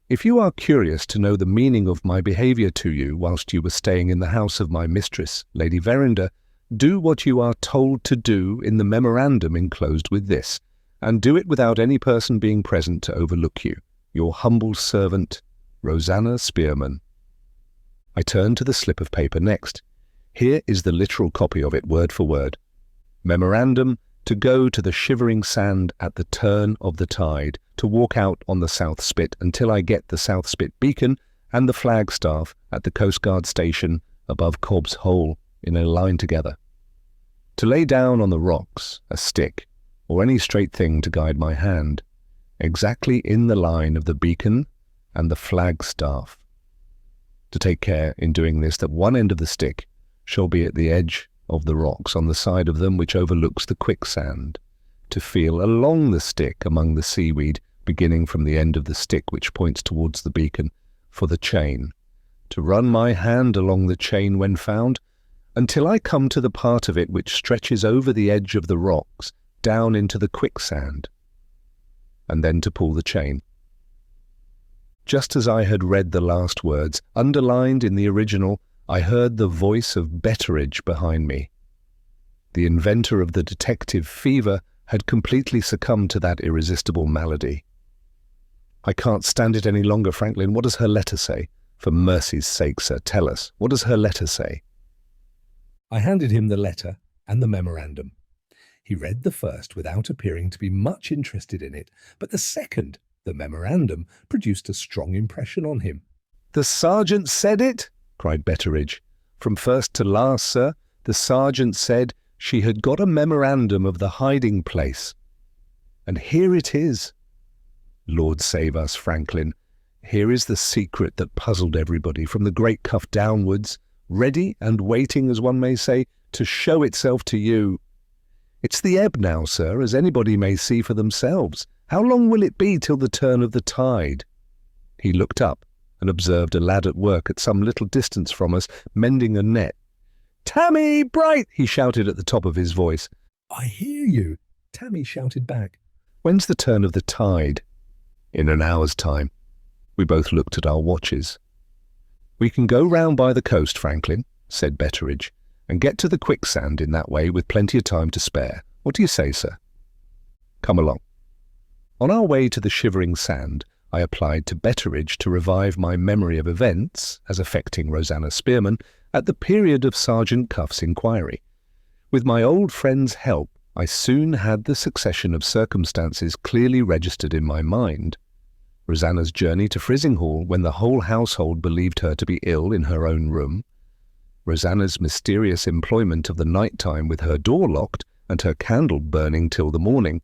if you are curious to know the meaning of my behaviour to you whilst you were staying in the house of my mistress, Lady Verinder, do what you are told to do in the memorandum enclosed with this, and do it without any person being present to overlook you. Your humble servant, Rosanna Spearman." I turned to the slip of paper next. Here is the literal copy of it, word for word. "Memorandum, to go to the shivering sand at the turn of the tide, to walk out on the South Spit until I get the South Spit beacon and the flagstaff at the Coast Guard station above Cobb's Hole in a line together. To lay down on the rocks a stick, or any straight thing to guide my hand, exactly in the line of the beacon and the flagstaff. To take care in doing this that one end of the stick shall be at the edge of the rocks on the side of them which overlooks the quicksand. To feel along the stick among the seaweed, beginning from the end of the stick which points towards the beacon, for the chain. To run my hand along the chain when found, until I come to the part of it which stretches over the edge of the rocks, down into the quicksand, and then to pull the chain." Just as I had read the last words, underlined in the original, I heard the voice of Betteridge behind me. The inventor of the detective fever had completely succumbed to that irresistible malady. "I can't stand it any longer, Franklin. What does her letter say? For mercy's sake, sir, tell us. What does her letter say?" I handed him the letter and the memorandum. He read the first without appearing to be much interested in it, but the second, the memorandum, produced a strong impression on him. "The sergeant said it?" cried Betteridge. "From first to last, sir, the sergeant said she had got a memorandum of the hiding place. And here it is. Lord save us, Franklin. Here is the secret that puzzled everybody from the great cuff downwards, ready and waiting, as one may say, to show itself to you. It's the ebb now, sir, as anybody may see for themselves. How long will it be till the turn of the tide?" He looked up and observed a lad at work at some little distance from us, mending a net. "Tammy, Bright!" he shouted at the top of his voice. "I hear you," Tammy shouted back. "When's the turn of the tide?" "In an hour's time." We both looked at our watches. "We can go round by the coast, Franklin," said Betteridge, "and get to the quicksand in that way with plenty of time to spare. What do you say, sir?" "Come along." On our way to the shivering sand, I applied to Betteridge to revive my memory of events, as affecting Rosanna Spearman, at the period of Sergeant Cuff's inquiry. With my old friend's help, I soon had the succession of circumstances clearly registered in my mind. Rosanna's journey to Frizinghall when the whole household believed her to be ill in her own room, Rosanna's mysterious employment of the night time with her door locked and her candle burning till the morning,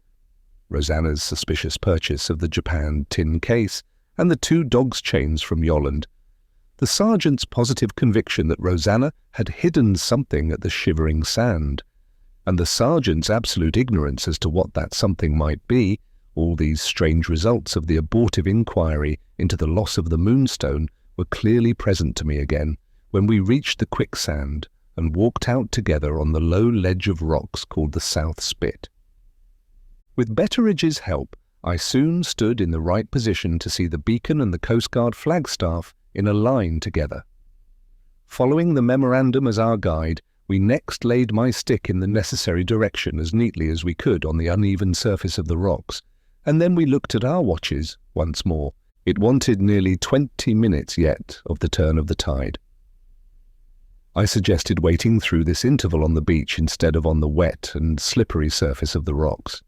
Rosanna's suspicious purchase of the Japan tin case, and the 2 dogs' chains from Yolland, the sergeant's positive conviction that Rosanna had hidden something at the shivering sand, and the sergeant's absolute ignorance as to what that something might be. All these strange results of the abortive inquiry into the loss of the Moonstone were clearly present to me again when we reached the quicksand and walked out together on the low ledge of rocks called the South Spit. With Betteridge's help, I soon stood in the right position to see the beacon and the Coast Guard flagstaff in a line together. Following the memorandum as our guide, we next laid my stick in the necessary direction as neatly as we could on the uneven surface of the rocks, and then we looked at our watches once more. It wanted nearly 20 minutes yet of the turn of the tide. I suggested waiting through this interval on the beach instead of on the wet and slippery surface of the rocks.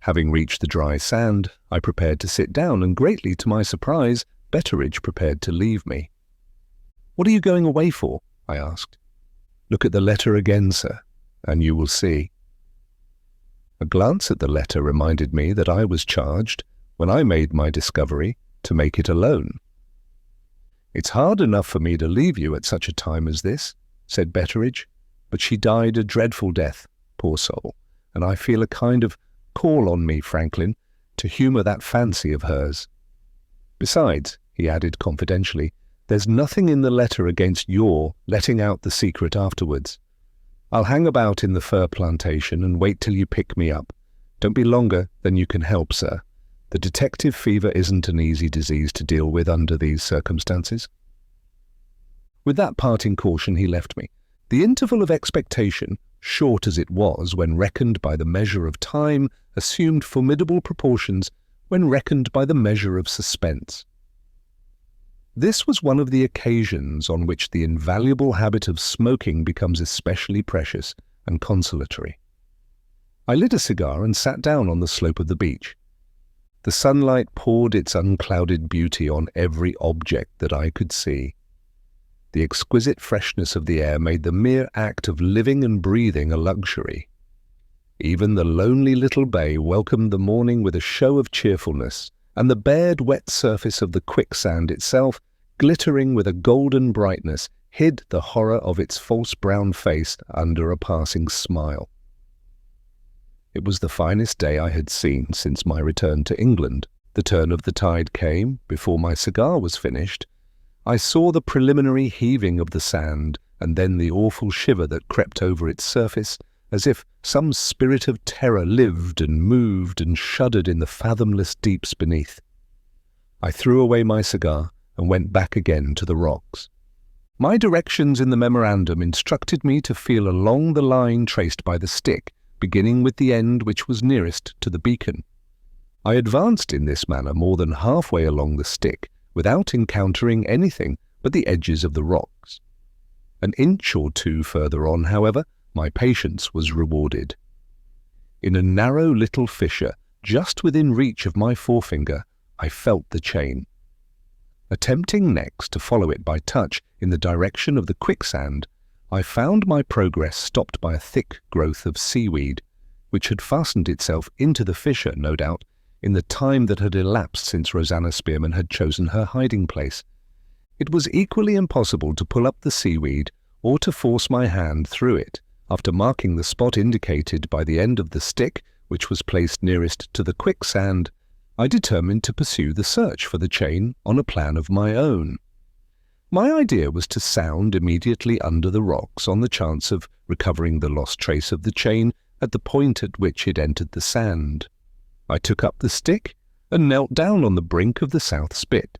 Having reached the dry sand, I prepared to sit down, and greatly to my surprise, Betteridge prepared to leave me. "What are you going away for?" I asked. "Look at the letter again, sir, and you will see." A glance at the letter reminded me that I was charged, when I made my discovery, to make it alone. "It's hard enough for me to leave you at such a time as this," said Betteridge, "but she died a dreadful death, poor soul, and I feel a kind of call on me, Franklin, to humour that fancy of hers. Besides," he added confidentially, "there's nothing in the letter against your letting out the secret afterwards. I'll hang about in the fir plantation and wait till you pick me up. Don't be longer than you can help, sir. The detective fever isn't an easy disease to deal with under these circumstances." With that parting caution he left me. The interval of expectation, short as it was when reckoned by the measure of time, assumed formidable proportions when reckoned by the measure of suspense. This was one of the occasions on which the invaluable habit of smoking becomes especially precious and consolatory. I lit a cigar and sat down on the slope of the beach. The sunlight poured its unclouded beauty on every object that I could see. The exquisite freshness of the air made the mere act of living and breathing a luxury. Even the lonely little bay welcomed the morning with a show of cheerfulness, and the bared wet surface of the quicksand itself, glittering with a golden brightness, hid the horror of its false brown face under a passing smile. It was the finest day I had seen since my return to England. The turn of the tide came before my cigar was finished. I saw the preliminary heaving of the sand, and then the awful shiver that crept over its surface, as if some spirit of terror lived and moved and shuddered in the fathomless deeps beneath. I threw away my cigar and went back again to the rocks. My directions in the memorandum instructed me to feel along the line traced by the stick, beginning with the end which was nearest to the beacon. I advanced in this manner more than halfway along the stick, without encountering anything but the edges of the rocks. An inch or two further on, however, my patience was rewarded. In a narrow little fissure, just within reach of my forefinger, I felt the chain. Attempting next to follow it by touch in the direction of the quicksand, I found my progress stopped by a thick growth of seaweed, which had fastened itself into the fissure, no doubt, in the time that had elapsed since Rosanna Spearman had chosen her hiding place. It was equally impossible to pull up the seaweed or to force my hand through it. After marking the spot indicated by the end of the stick, which was placed nearest to the quicksand, I determined to pursue the search for the chain on a plan of my own. My idea was to sound immediately under the rocks on the chance of recovering the lost trace of the chain at the point at which it entered the sand. I took up the stick and knelt down on the brink of the south spit.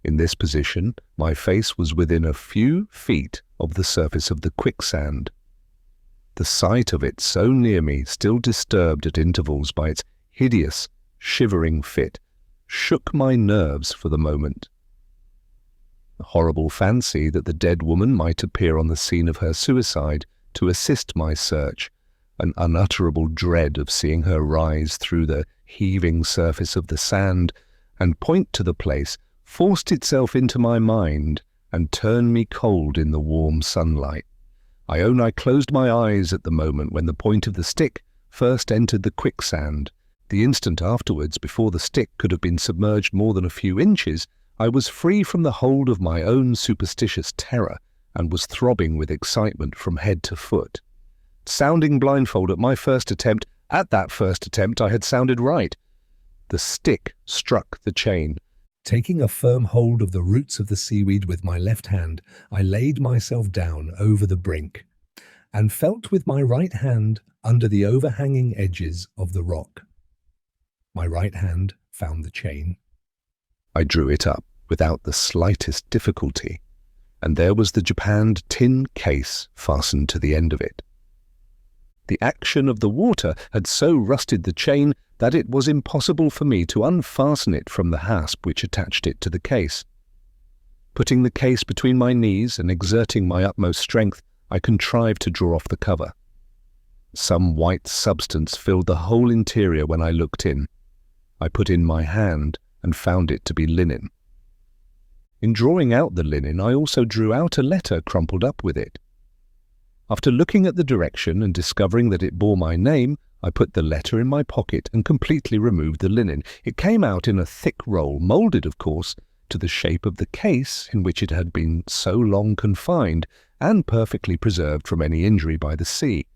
In this position, my face was within a few feet of the surface of the quicksand. The sight of it so near me, still disturbed at intervals by its hideous, shivering fit, shook my nerves for the moment. The horrible fancy that the dead woman might appear on the scene of her suicide to assist my search, an unutterable dread of seeing her rise through the heaving surface of the sand and point to the place, forced itself into my mind and turned me cold in the warm sunlight. I own I closed my eyes at the moment when the point of the stick first entered the quicksand. The instant afterwards, before the stick could have been submerged more than a few inches, I was free from the hold of my own superstitious terror and was throbbing with excitement from head to foot. Sounding blindfold at that first attempt I had sounded right. The stick struck the chain. Taking a firm hold of the roots of the seaweed with my left hand, I laid myself down over the brink and felt with my right hand under the overhanging edges of the rock. My right hand found the chain. I drew it up without the slightest difficulty, and there was the japanned tin case fastened to the end of it. The action of the water had so rusted the chain that it was impossible for me to unfasten it from the hasp which attached it to the case. Putting the case between my knees and exerting my utmost strength, I contrived to draw off the cover. Some white substance filled the whole interior when I looked in. I put in my hand and found it to be linen. In drawing out the linen, I also drew out a letter crumpled up with it. After looking at the direction and discovering that it bore my name, I put the letter in my pocket and completely removed the linen. It came out in a thick roll, moulded, of course, to the shape of the case in which it had been so long confined and perfectly preserved from any injury by the sea.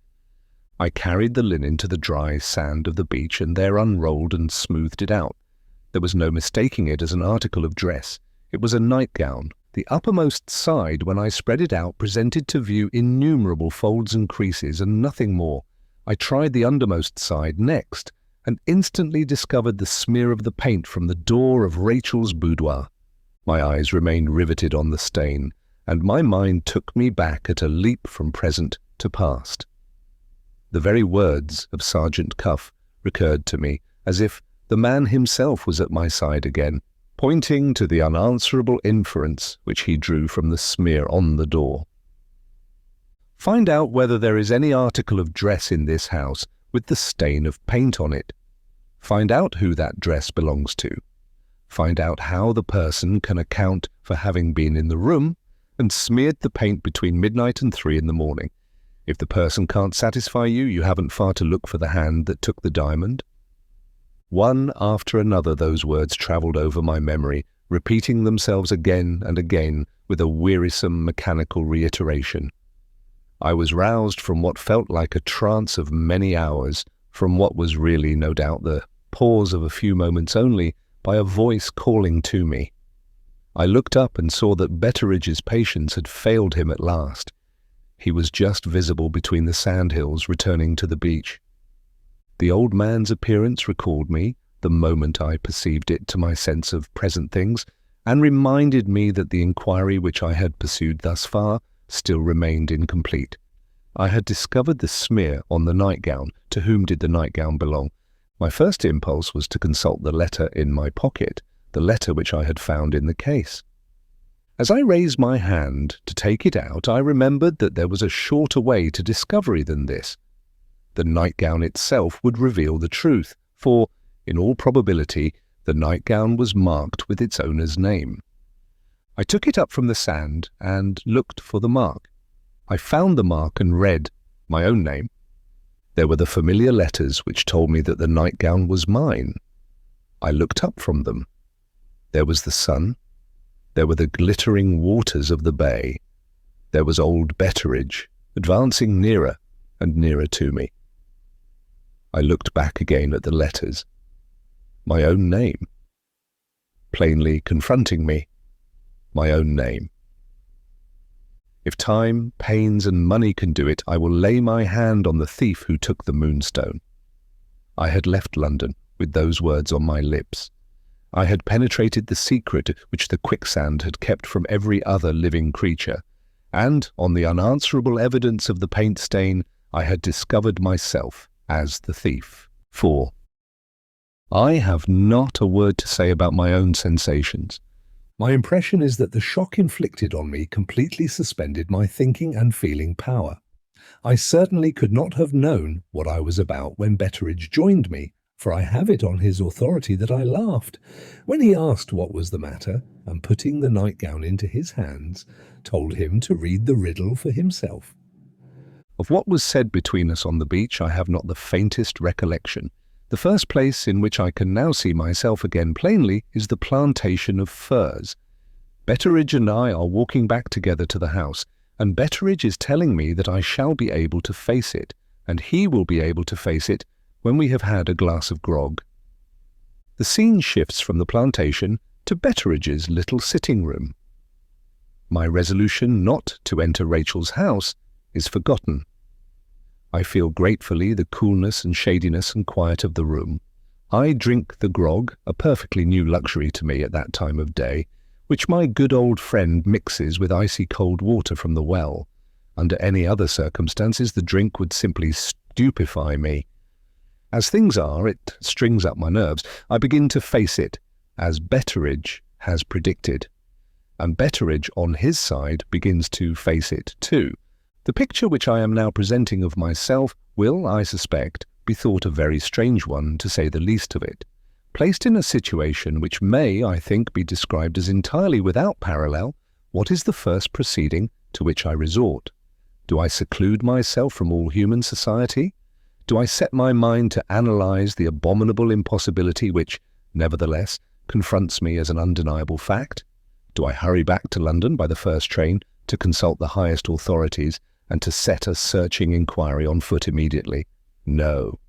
I carried the linen to the dry sand of the beach and there unrolled and smoothed it out. There was no mistaking it as an article of dress. It was a nightgown. The uppermost side, when I spread it out, presented to view innumerable folds and creases and nothing more. I tried the undermost side next, and instantly discovered the smear of the paint from the door of Rachel's boudoir. My eyes remained riveted on the stain, and my mind took me back at a leap from present to past. The very words of Sergeant Cuff recurred to me, as if the man himself was at my side again, pointing to the unanswerable inference which he drew from the smear on the door. Find out whether there is any article of dress in this house with the stain of paint on it. Find out who that dress belongs to. Find out how the person can account for having been in the room and smeared the paint between midnight and 3 in the morning. If the person can't satisfy you, you haven't far to look for the hand that took the diamond. One after another those words travelled over my memory, repeating themselves again and again with a wearisome mechanical reiteration. I was roused from what felt like a trance of many hours, from what was really, no doubt, the pause of a few moments only, by a voice calling to me. I looked up and saw that Betteridge's patience had failed him at last. He was just visible between the sandhills returning to the beach. The old man's appearance recalled me, the moment I perceived it, to my sense of present things, and reminded me that the inquiry which I had pursued thus far still remained incomplete. I had discovered the smear on the nightgown. To whom did the nightgown belong? My first impulse was to consult the letter in my pocket, the letter which I had found in the case. As I raised my hand to take it out, I remembered that there was a shorter way to discovery than this. The nightgown itself would reveal the truth, for, in all probability, the nightgown was marked with its owner's name. I took it up from the sand and looked for the mark. I found the mark and read my own name. There were the familiar letters which told me that the nightgown was mine. I looked up from them. There was the sun. There were the glittering waters of the bay. There was old Betteridge, advancing nearer and nearer to me. I looked back again at the letters. My own name. Plainly confronting me, my own name. If time, pains, and money can do it, I will lay my hand on the thief who took the Moonstone. I had left London with those words on my lips. I had penetrated the secret which the quicksand had kept from every other living creature, and, on the unanswerable evidence of the paint stain, I had discovered myself as the thief. 4. I have not a word to say about my own sensations. My impression is that the shock inflicted on me completely suspended my thinking and feeling power. I certainly could not have known what I was about when Betteridge joined me, for I have it on his authority that I laughed when he asked what was the matter, and putting the nightgown into his hands, told him to read the riddle for himself. Of what was said between us on the beach I have not the faintest recollection. The first place in which I can now see myself again plainly is the plantation of firs. Betteridge and I are walking back together to the house, and Betteridge is telling me that I shall be able to face it, and he will be able to face it when we have had a glass of grog. The scene shifts from the plantation to Betteridge's little sitting room. My resolution not to enter Rachel's house is forgotten. I feel gratefully the coolness and shadiness and quiet of the room. I drink the grog, a perfectly new luxury to me at that time of day, which my good old friend mixes with icy cold water from the well. Under any other circumstances, the drink would simply stupefy me. As things are, it strings up my nerves. I begin to face it, as Betteridge has predicted. And Betteridge, on his side, begins to face it too. The picture which I am now presenting of myself will, I suspect, be thought a very strange one, to say the least of it. Placed in a situation which may, I think, be described as entirely without parallel, what is the first proceeding to which I resort? Do I seclude myself from all human society? Do I set my mind to analyze the abominable impossibility which, nevertheless, confronts me as an undeniable fact? Do I hurry back to London by the first train to consult the highest authorities and to set a searching inquiry on foot immediately? No.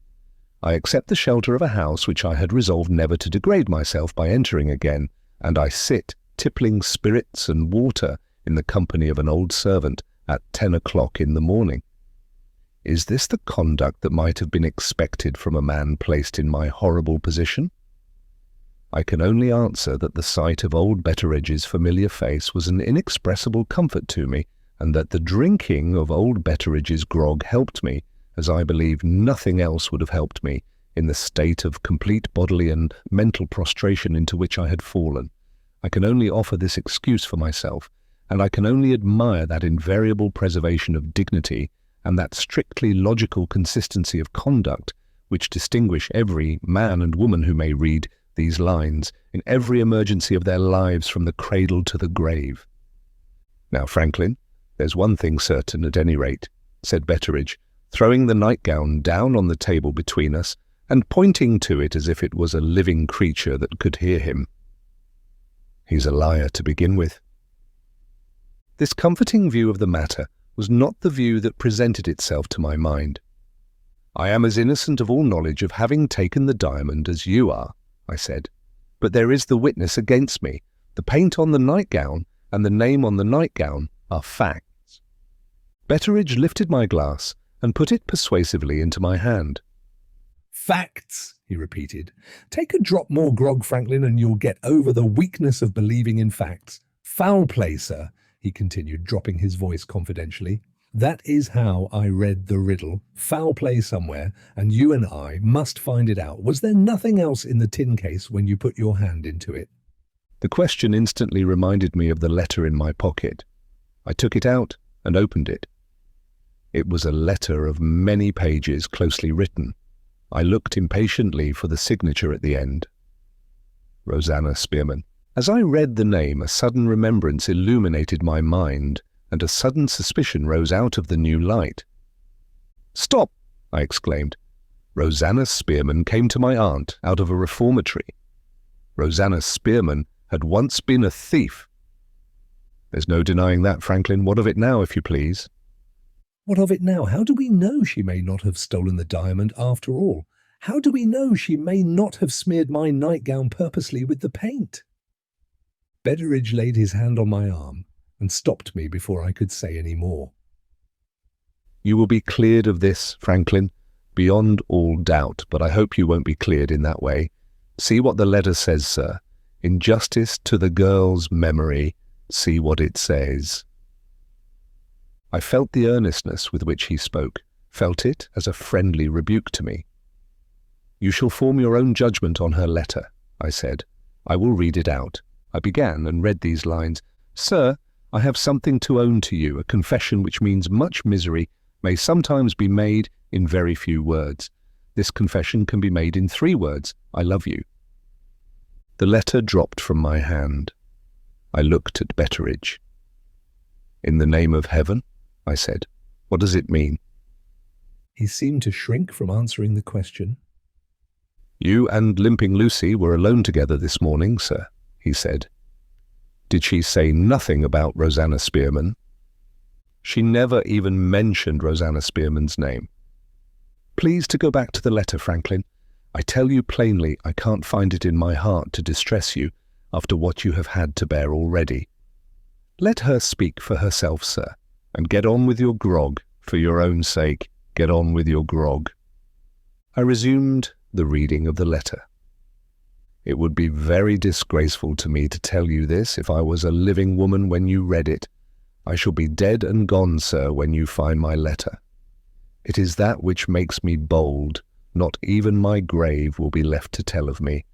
I accept the shelter of a house which I had resolved never to degrade myself by entering again, and I sit tippling spirits and water in the company of an old servant at 10 o'clock in the morning. Is this the conduct that might have been expected from a man placed in my horrible position? I can only answer that the sight of old Betteridge's familiar face was an inexpressible comfort to me, and that the drinking of old Betteridge's grog helped me, as I believe nothing else would have helped me, in the state of complete bodily and mental prostration into which I had fallen. I can only offer this excuse for myself, and I can only admire that invariable preservation of dignity and that strictly logical consistency of conduct which distinguish every man and woman who may read these lines in every emergency of their lives from the cradle to the grave. Now, Franklin, there's one thing certain at any rate, said Betteridge, throwing the nightgown down on the table between us and pointing to it as if it was a living creature that could hear him. He's a liar to begin with. This comforting view of the matter was not the view that presented itself to my mind. I am as innocent of all knowledge of having taken the diamond as you are, I said, but there is the witness against me. The paint on the nightgown and the name on the nightgown are facts. Betteridge lifted my glass and put it persuasively into my hand. Facts, he repeated. Take a drop more grog, Franklin, and you'll get over the weakness of believing in facts. Foul play, sir, he continued, dropping his voice confidentially. That is how I read the riddle. Foul play somewhere, and you and I must find it out. Was there nothing else in the tin case when you put your hand into it? The question instantly reminded me of the letter in my pocket. I took it out and opened it. It was a letter of many pages, closely written. I looked impatiently for the signature at the end. Rosanna Spearman. As I read the name, a sudden remembrance illuminated my mind, and a sudden suspicion rose out of the new light. "Stop!" I exclaimed. Rosanna Spearman came to my aunt out of a reformatory. Rosanna Spearman had once been a thief. There's no denying that, Franklin. What of it now, if you please? What of it now? How do we know she may not have stolen the diamond after all? How do we know she may not have smeared my nightgown purposely with the paint? Betteridge laid his hand on my arm and stopped me before I could say any more. You will be cleared of this, Franklin, beyond all doubt, but I hope you won't be cleared in that way. See what the letter says, sir. In justice to the girl's memory, see what it says. I felt the earnestness with which he spoke, felt it as a friendly rebuke to me. You shall form your own judgment on her letter, I said. I will read it out. I began and read these lines. Sir, I have something to own to you, a confession which means much misery, may sometimes be made in very few words. This confession can be made in 3 words. I love you. The letter dropped from my hand. I looked at Betteridge. In the name of heaven, I said. What does it mean? He seemed to shrink from answering the question. You and Limping Lucy were alone together this morning, sir, he said. Did she say nothing about Rosanna Spearman? She never even mentioned Rosanna Spearman's name. Please to go back to the letter, Franklin. I tell you plainly, I can't find it in my heart to distress you after what you have had to bear already. Let her speak for herself, sir, and get on with your grog. For your own sake, get on with your grog. I resumed the reading of the letter. It would be very disgraceful to me to tell you this if I was a living woman when you read it. I shall be dead and gone, sir, when you find my letter. It is that which makes me bold. Not even my grave will be left to tell of me.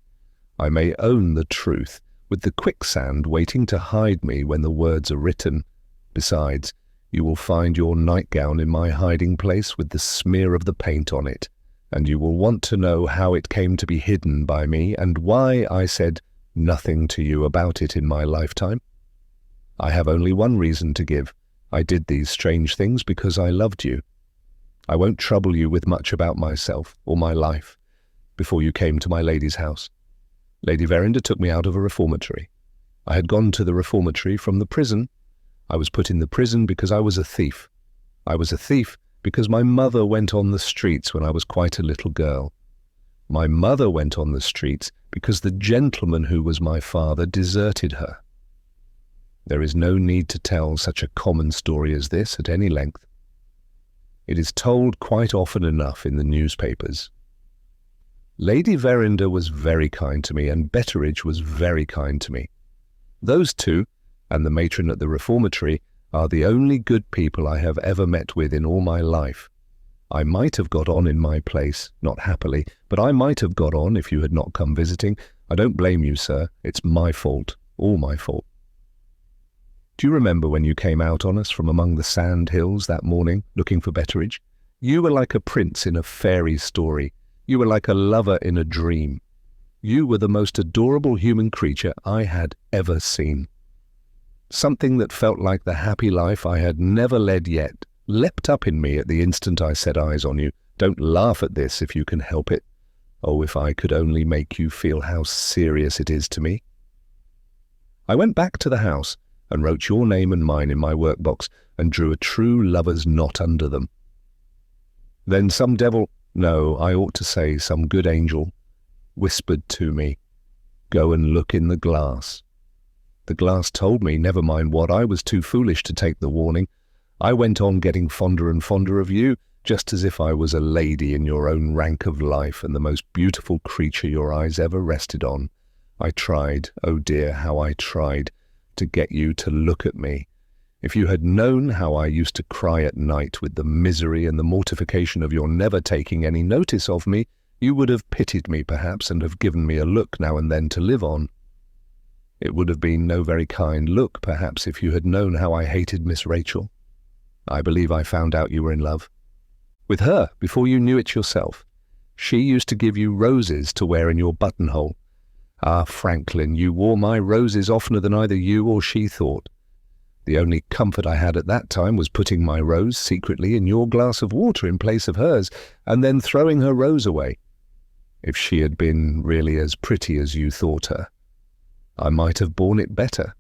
I may own the truth, with the quicksand waiting to hide me when the words are written. Besides, you will find your nightgown in my hiding place with the smear of the paint on it, and you will want to know how it came to be hidden by me and why I said nothing to you about it in my lifetime. I have only one reason to give. I did these strange things because I loved you. I won't trouble you with much about myself or my life before you came to my lady's house. Lady Verinder took me out of a reformatory. I had gone to the reformatory from the prison. I was put in the prison because I was a thief. I was a thief because my mother went on the streets when I was quite a little girl. My mother went on the streets because the gentleman who was my father deserted her. There is no need to tell such a common story as this at any length. It is told quite often enough in the newspapers. Lady Verinder was very kind to me, and Betteridge was very kind to me. Those two, and the matron at the reformatory, are the only good people I have ever met with in all my life. I might have got on in my place, not happily, but I might have got on if you had not come visiting. I don't blame you, sir. It's my fault, all my fault. Do you remember when you came out on us from among the sand hills that morning, looking for Betteridge? You were like a prince in a fairy story. You were like a lover in a dream. You were the most adorable human creature I had ever seen. Something that felt like the happy life I had never led yet leapt up in me at the instant I set eyes on you. Don't laugh at this if you can help it. Oh, if I could only make you feel how serious it is to me. I went back to the house and wrote your name and mine in my workbox and drew a true lover's knot under them. Then some devil, no, I ought to say some good angel, whispered to me, "Go and look in the glass." The glass told me, never mind what, I was too foolish to take the warning. I went on getting fonder and fonder of you, just as if I was a lady in your own rank of life and the most beautiful creature your eyes ever rested on. I tried, oh dear, how I tried, to get you to look at me. If you had known how I used to cry at night with the misery and the mortification of your never taking any notice of me, you would have pitied me perhaps and have given me a look now and then to live on. It would have been no very kind look, perhaps, if you had known how I hated Miss Rachel. I believe I found out you were in love. With her, before you knew it yourself. She used to give you roses to wear in your buttonhole. Ah, Franklin, you wore my roses oftener than either you or she thought. The only comfort I had at that time was putting my rose secretly in your glass of water in place of hers, and then throwing her rose away. If she had been really as pretty as you thought her, I might have borne it better.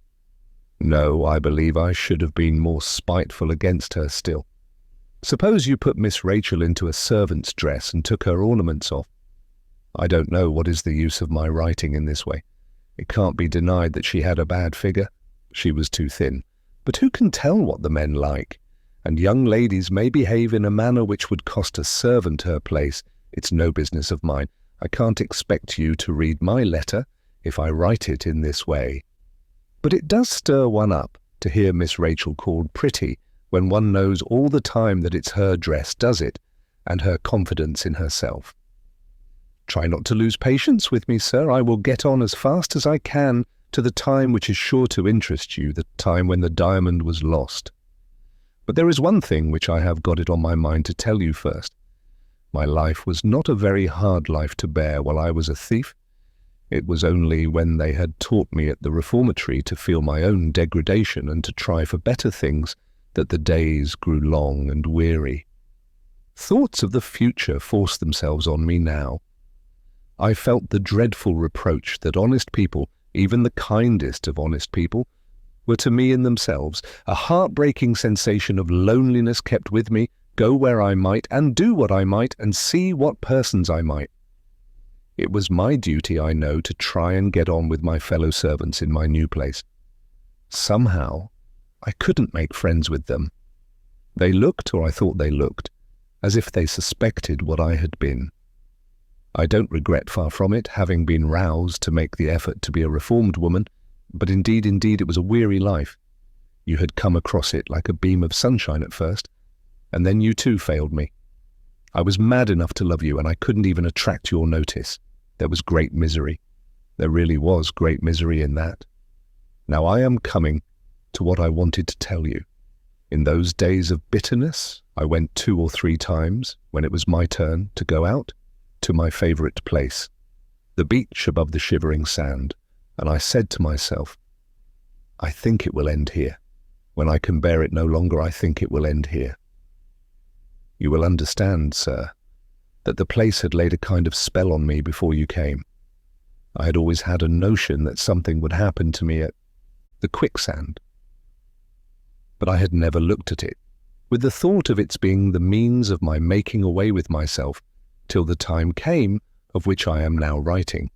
No, I believe I should have been more spiteful against her still. Suppose you put Miss Rachel into a servant's dress and took her ornaments off. I don't know what is the use of my writing in this way. It can't be denied that she had a bad figure. She was too thin. But who can tell what the men like? And young ladies may behave in a manner which would cost a servant her place. It's no business of mine. I can't expect you to read my letter if I write it in this way. But it does stir one up to hear Miss Rachel called pretty when one knows all the time that it's her dress does it, and her confidence in herself. Try not to lose patience with me, sir. I will get on as fast as I can to the time which is sure to interest you, the time when the diamond was lost. But there is one thing which I have got it on my mind to tell you first. My life was not a very hard life to bear while I was a thief. It was only when they had taught me at the reformatory to feel my own degradation and to try for better things that the days grew long and weary. Thoughts of the future forced themselves on me now. I felt the dreadful reproach that honest people, even the kindest of honest people, were to me in themselves. A heartbreaking sensation of loneliness kept with me, go where I might, and do what I might, and see what persons I might. It was my duty, I know, to try and get on with my fellow servants in my new place. Somehow, I couldn't make friends with them. They looked, or I thought they looked, as if they suspected what I had been. I don't regret, far from it, having been roused to make the effort to be a reformed woman, but indeed, it was a weary life. You had come across it like a beam of sunshine at first, and then you too failed me. I was mad enough to love you, and I couldn't even attract your notice. There was great misery. There really was great misery in that. Now I am coming to what I wanted to tell you. In those days of bitterness, I went 2 or 3 times, when it was my turn to go out, to my favourite place, the beach above the shivering sand, and I said to myself, I think it will end here. When I can bear it no longer, I think it will end here. You will understand, sir, that the place had laid a kind of spell on me before you came. I had always had a notion that something would happen to me at the quicksand, but I had never looked at it, with the thought of its being the means of my making away with myself, till the time came of which I am now writing.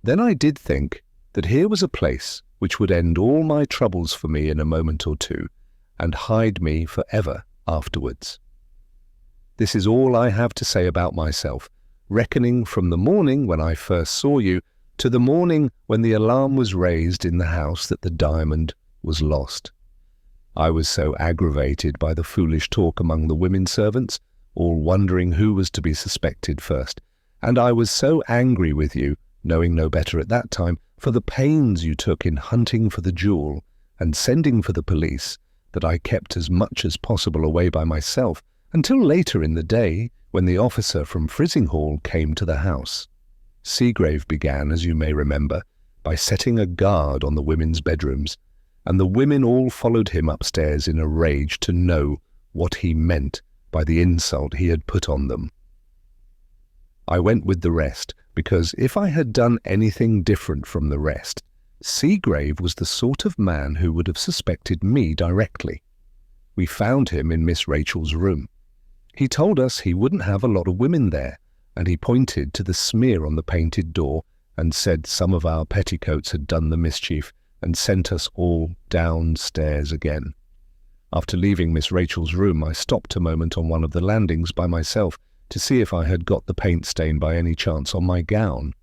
Then I did think that here was a place which would end all my troubles for me in a moment or two, and hide me for ever afterwards. This is all I have to say about myself, reckoning from the morning when I first saw you to the morning when the alarm was raised in the house that the diamond was lost. I was so aggravated by the foolish talk among the women servants, all wondering who was to be suspected first, and I was so angry with you, knowing no better at that time, for the pains you took in hunting for the jewel and sending for the police, that I kept as much as possible away by myself, until later in the day, when the officer from Frizinghall came to the house. Seagrave began, as you may remember, by setting a guard on the women's bedrooms, and the women all followed him upstairs in a rage to know what he meant by the insult he had put on them. I went with the rest, because if I had done anything different from the rest, Seagrave was the sort of man who would have suspected me directly. We found him in Miss Rachel's room. He told us he wouldn't have a lot of women there, and he pointed to the smear on the painted door and said some of our petticoats had done the mischief and sent us all downstairs again. After leaving Miss Rachel's room, I stopped a moment on one of the landings by myself to see if I had got the paint stain by any chance on my gown.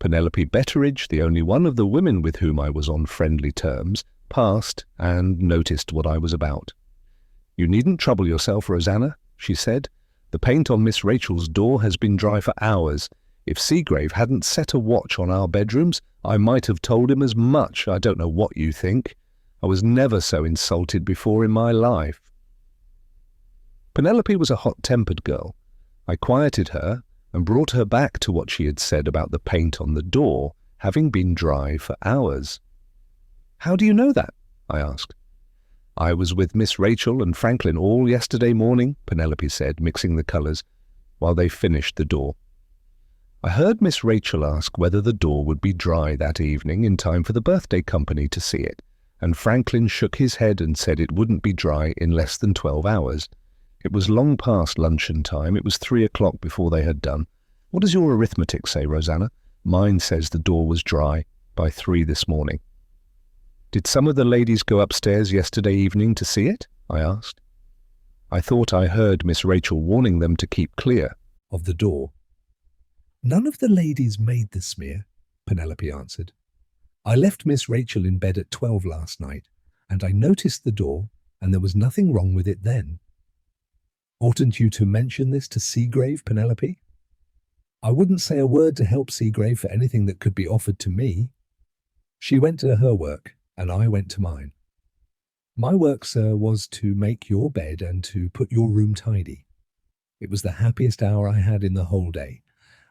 Penelope Betteridge, the only one of the women with whom I was on friendly terms, passed and noticed what I was about. "You needn't trouble yourself, Rosanna," she said. "The paint on Miss Rachel's door has been dry for hours. If Seagrave hadn't set a watch on our bedrooms, I might have told him as much. I don't know what you think. I was never so insulted before in my life." Penelope was a hot-tempered girl. I quieted her and brought her back to what she had said about the paint on the door having been dry for hours. "How do you know that?" I asked. "I was with Miss Rachel and Franklin all yesterday morning," Penelope said, mixing the colours, while they finished the door. I heard Miss Rachel ask whether the door would be dry that evening in time for the birthday company to see it, and Franklin shook his head and said it wouldn't be dry in less than 12 hours. It was long past luncheon time. It was 3 o'clock before they had done. What does your arithmetic say, Rosanna? Mine says the door was dry by 3 this morning. "Did some of the ladies go upstairs yesterday evening to see it?" I asked. I thought I heard Miss Rachel warning them to keep clear of the door. "None of the ladies made the smear," Penelope answered. "I left Miss Rachel in bed at 12 last night, and I noticed the door, and there was nothing wrong with it then." "Oughtn't you to mention this to Seagrave, Penelope?" "I wouldn't say a word to help Seagrave for anything that could be offered to me. She went to her work, and I went to mine. My work, sir, was to make your bed and to put your room tidy. It was the happiest hour I had in the whole day.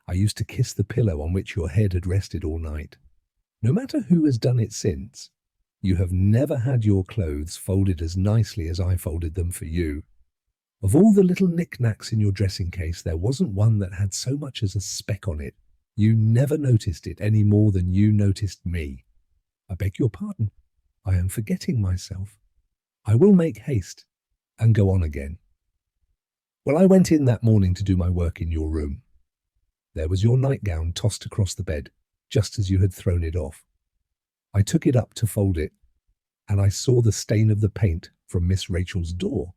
I used to kiss the pillow on which your head had rested all night. No matter who has done it since, you have never had your clothes folded as nicely as I folded them for you. Of all the little knick-knacks in your dressing case, there wasn't one that had so much as a speck on it. You never noticed it any more than you noticed me. I beg your pardon. I am forgetting myself. I will make haste and go on again. Well, I went in that morning to do my work in your room. There was your nightgown tossed across the bed, just as you had thrown it off. I took it up to fold it, and I saw the stain of the paint from Miss Rachel's door.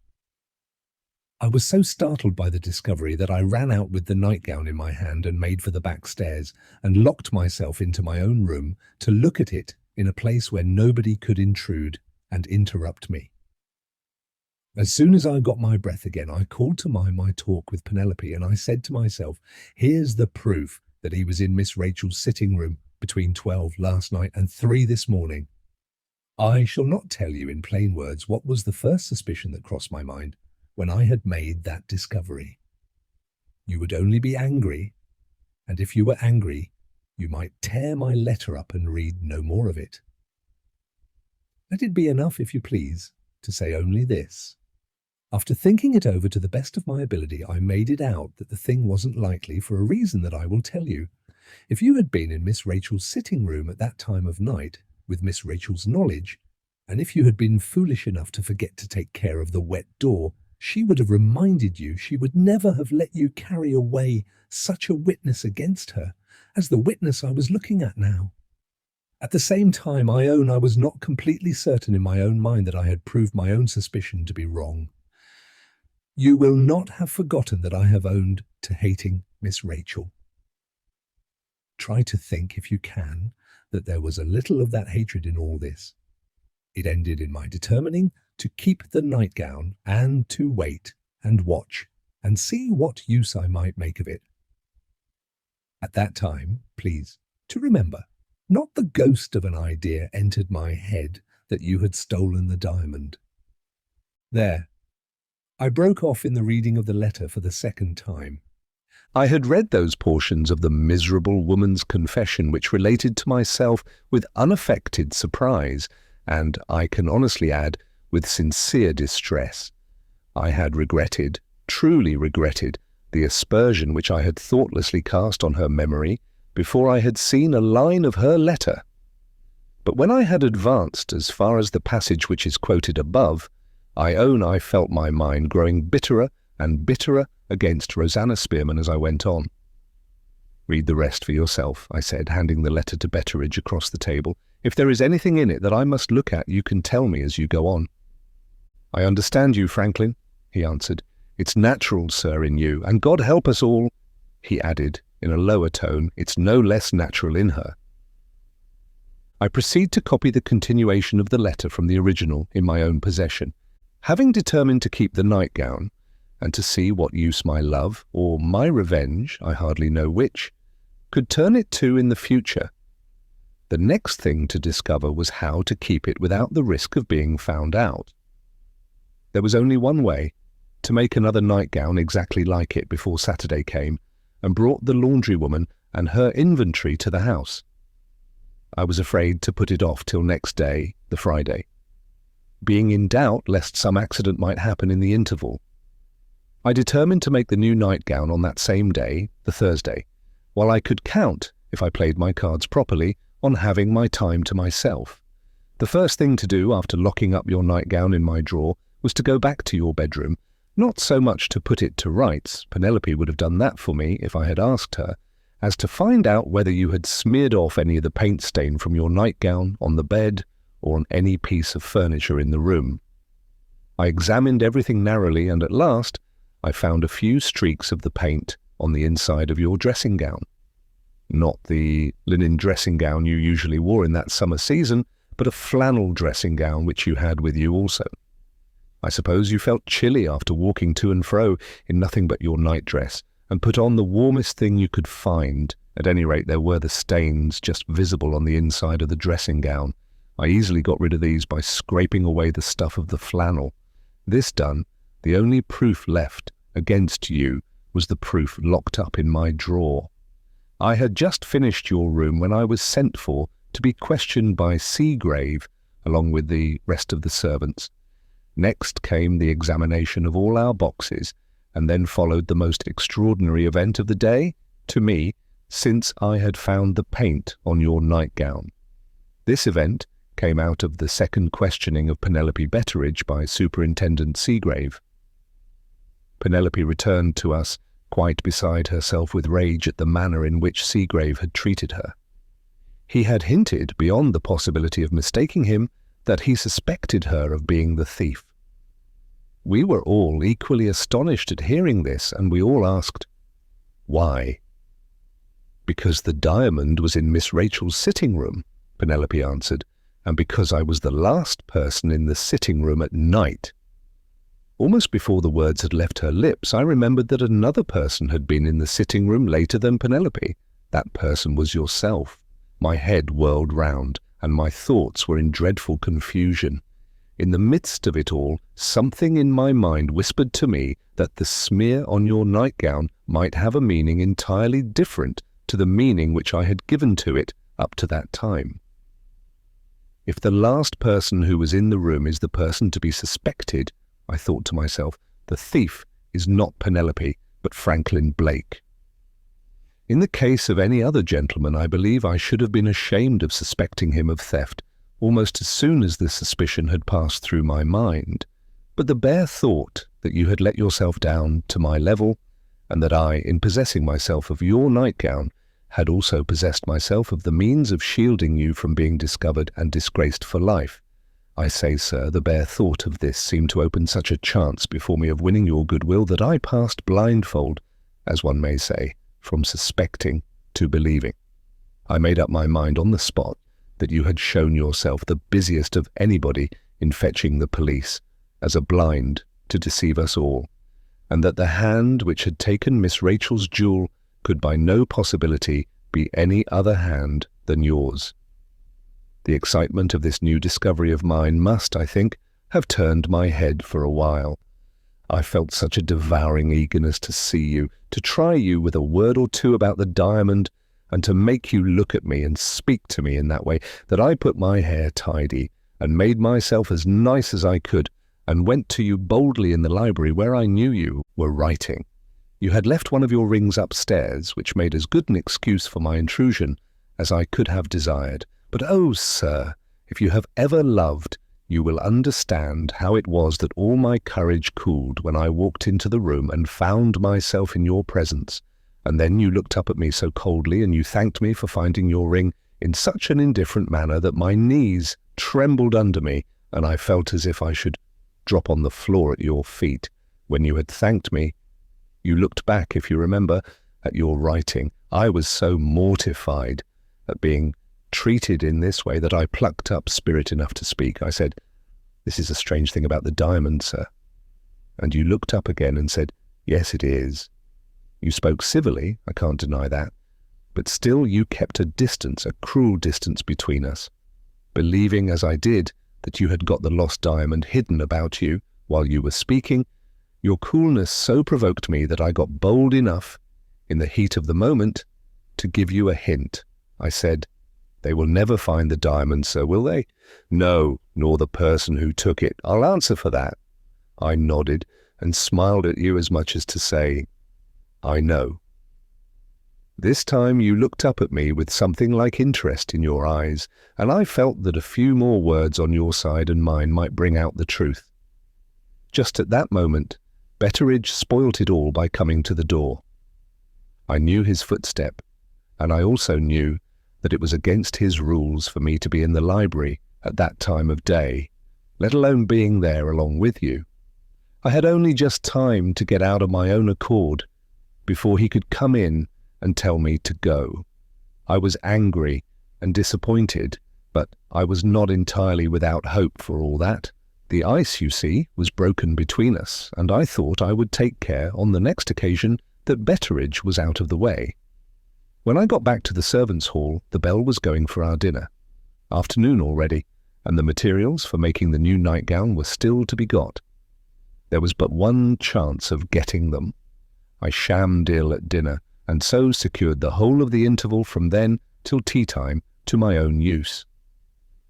I was so startled by the discovery that I ran out with the nightgown in my hand and made for the back stairs, and locked myself into my own room to look at it in a place where nobody could intrude and interrupt me. As soon as I got my breath again, I called to mind my talk with Penelope, and I said to myself, here's the proof that he was in Miss Rachel's sitting room between 12 last night and 3 this morning. I shall not tell you in plain words what was the first suspicion that crossed my mind when I had made that discovery. You would only be angry, and if you were angry, you might tear my letter up and read no more of it. Let it be enough, if you please, to say only this. After thinking it over to the best of my ability, I made it out that the thing wasn't likely for a reason that I will tell you. If you had been in Miss Rachel's sitting room at that time of night, with Miss Rachel's knowledge, and if you had been foolish enough to forget to take care of the wet door, she would have reminded you she would never have let you carry away such a witness against her as the witness I was looking at now. At the same time, I own I was not completely certain in my own mind that I had proved my own suspicion to be wrong. You will not have forgotten that I have owned to hating Miss Rachel. Try to think, if you can, that there was a little of that hatred in all this. It ended in my determining to keep the nightgown and to wait and watch and see what use I might make of it. At that time, please, to remember, not the ghost of an idea entered my head that you had stolen the diamond. There. I broke off in the reading of the letter for the second time. I had read those portions of the miserable woman's confession which related to myself with unaffected surprise, and, I can honestly add, with sincere distress. I had regretted, truly regretted, the aspersion which I had thoughtlessly cast on her memory before I had seen a line of her letter. But when I had advanced as far as the passage which is quoted above, I own I felt my mind growing bitterer and bitterer against Rosanna Spearman as I went on. Read the rest for yourself, I said, handing the letter to Betteridge across the table. If there is anything in it that I must look at, you can tell me as you go on. "I understand you, Franklin," he answered. "It's natural, sir, in you, and God help us all," he added in a lower tone, "it's no less natural in her." I proceed to copy the continuation of the letter from the original in my own possession. Having determined to keep the nightgown, and to see what use my love, or my revenge, I hardly know which, could turn it to in the future, the next thing to discover was how to keep it without the risk of being found out. There was only one way: to make another nightgown exactly like it before Saturday came and brought the laundrywoman and her inventory to the house. I was afraid to put it off till next day, the Friday, being in doubt lest some accident might happen in the interval. I determined to make the new nightgown on that same day, the Thursday, while I could count, if I played my cards properly, on having my time to myself. The first thing to do after locking up your nightgown in my drawer was to go back to your bedroom, not so much to put it to rights — Penelope would have done that for me if I had asked her — as to find out whether you had smeared off any of the paint stain from your nightgown on the bed or on any piece of furniture in the room. I examined everything narrowly, and at last I found a few streaks of the paint on the inside of your dressing gown. Not the linen dressing gown you usually wore in that summer season, but a flannel dressing gown which you had with you also. I suppose you felt chilly after walking to and fro in nothing but your nightdress, and put on the warmest thing you could find. At any rate, there were the stains just visible on the inside of the dressing gown. I easily got rid of these by scraping away the stuff of the flannel. This done, the only proof left against you was the proof locked up in my drawer. I had just finished your room when I was sent for to be questioned by Seagrave, along with the rest of the servants. Next came the examination of all our boxes, and then followed the most extraordinary event of the day, to me, since I had found the paint on your nightgown. This event came out of the second questioning of Penelope Betteridge by Superintendent Seagrave. Penelope returned to us quite beside herself with rage at the manner in which Seagrave had treated her. He had hinted, beyond the possibility of mistaking him, that he suspected her of being the thief. We were all equally astonished at hearing this, and we all asked, "Why?" "Because the diamond was in Miss Rachel's sitting room," Penelope answered, "and because I was the last person in the sitting room at night." Almost before the words had left her lips, I remembered that another person had been in the sitting room later than Penelope. That person was yourself. My head whirled round, and my thoughts were in dreadful confusion. In the midst of it all, something in my mind whispered to me that the smear on your nightgown might have a meaning entirely different to the meaning which I had given to it up to that time. If the last person who was in the room is the person to be suspected, I thought to myself, the thief is not Penelope, but Franklin Blake. In the case of any other gentleman, I believe I should have been ashamed of suspecting him of theft almost as soon as the suspicion had passed through my mind. But the bare thought that you had let yourself down to my level, and that I, in possessing myself of your nightgown, had also possessed myself of the means of shielding you from being discovered and disgraced for life. I say, sir, the bare thought of this seemed to open such a chance before me of winning your goodwill that I passed blindfold, as one may say, from suspecting to believing. I made up my mind on the spot that you had shown yourself the busiest of anybody in fetching the police, as a blind to deceive us all, and that the hand which had taken Miss Rachel's jewel could by no possibility be any other hand than yours. The excitement of this new discovery of mine must, I think, have turned my head for a while. I felt such a devouring eagerness to see you, to try you with a word or two about the diamond, and to make you look at me and speak to me in that way, that I put my hair tidy, and made myself as nice as I could, and went to you boldly in the library where I knew you were writing. You had left one of your rings upstairs, which made as good an excuse for my intrusion as I could have desired. But, oh, sir, if you have ever loved, you will understand how it was that all my courage cooled when I walked into the room and found myself in your presence. And then you looked up at me so coldly, and you thanked me for finding your ring in such an indifferent manner that my knees trembled under me, and I felt as if I should drop on the floor at your feet. When you had thanked me, you looked back, if you remember, at your writing. I was so mortified at being treated in this way that I plucked up spirit enough to speak. I said, "This is a strange thing about the diamond, sir." And you looked up again and said, "Yes, it is." You spoke civilly, I can't deny that, but still you kept a distance, a cruel distance between us, believing as I did that you had got the lost diamond hidden about you while you were speaking. Your coolness so provoked me that I got bold enough, in the heat of the moment, to give you a hint. I said, "They will never find the diamond, sir, will they?" "No, nor the person who took it. I'll answer for that." I nodded and smiled at you as much as to say, "I know." This time you looked up at me with something like interest in your eyes, and I felt that a few more words on your side and mine might bring out the truth. Just at that moment, Betteridge spoilt it all by coming to the door. I knew his footstep, and I also knew that it was against his rules for me to be in the library at that time of day, let alone being there along with you. I had only just time to get out of my own accord before he could come in and tell me to go. I was angry and disappointed, but I was not entirely without hope for all that. The ice, you see, was broken between us, and I thought I would take care on the next occasion that Betteridge was out of the way. When I got back to the servants' hall, the bell was going for our dinner. Afternoon already, and the materials for making the new nightgown were still to be got. There was but one chance of getting them. I shammed ill at dinner, and so secured the whole of the interval from then till tea-time to my own use.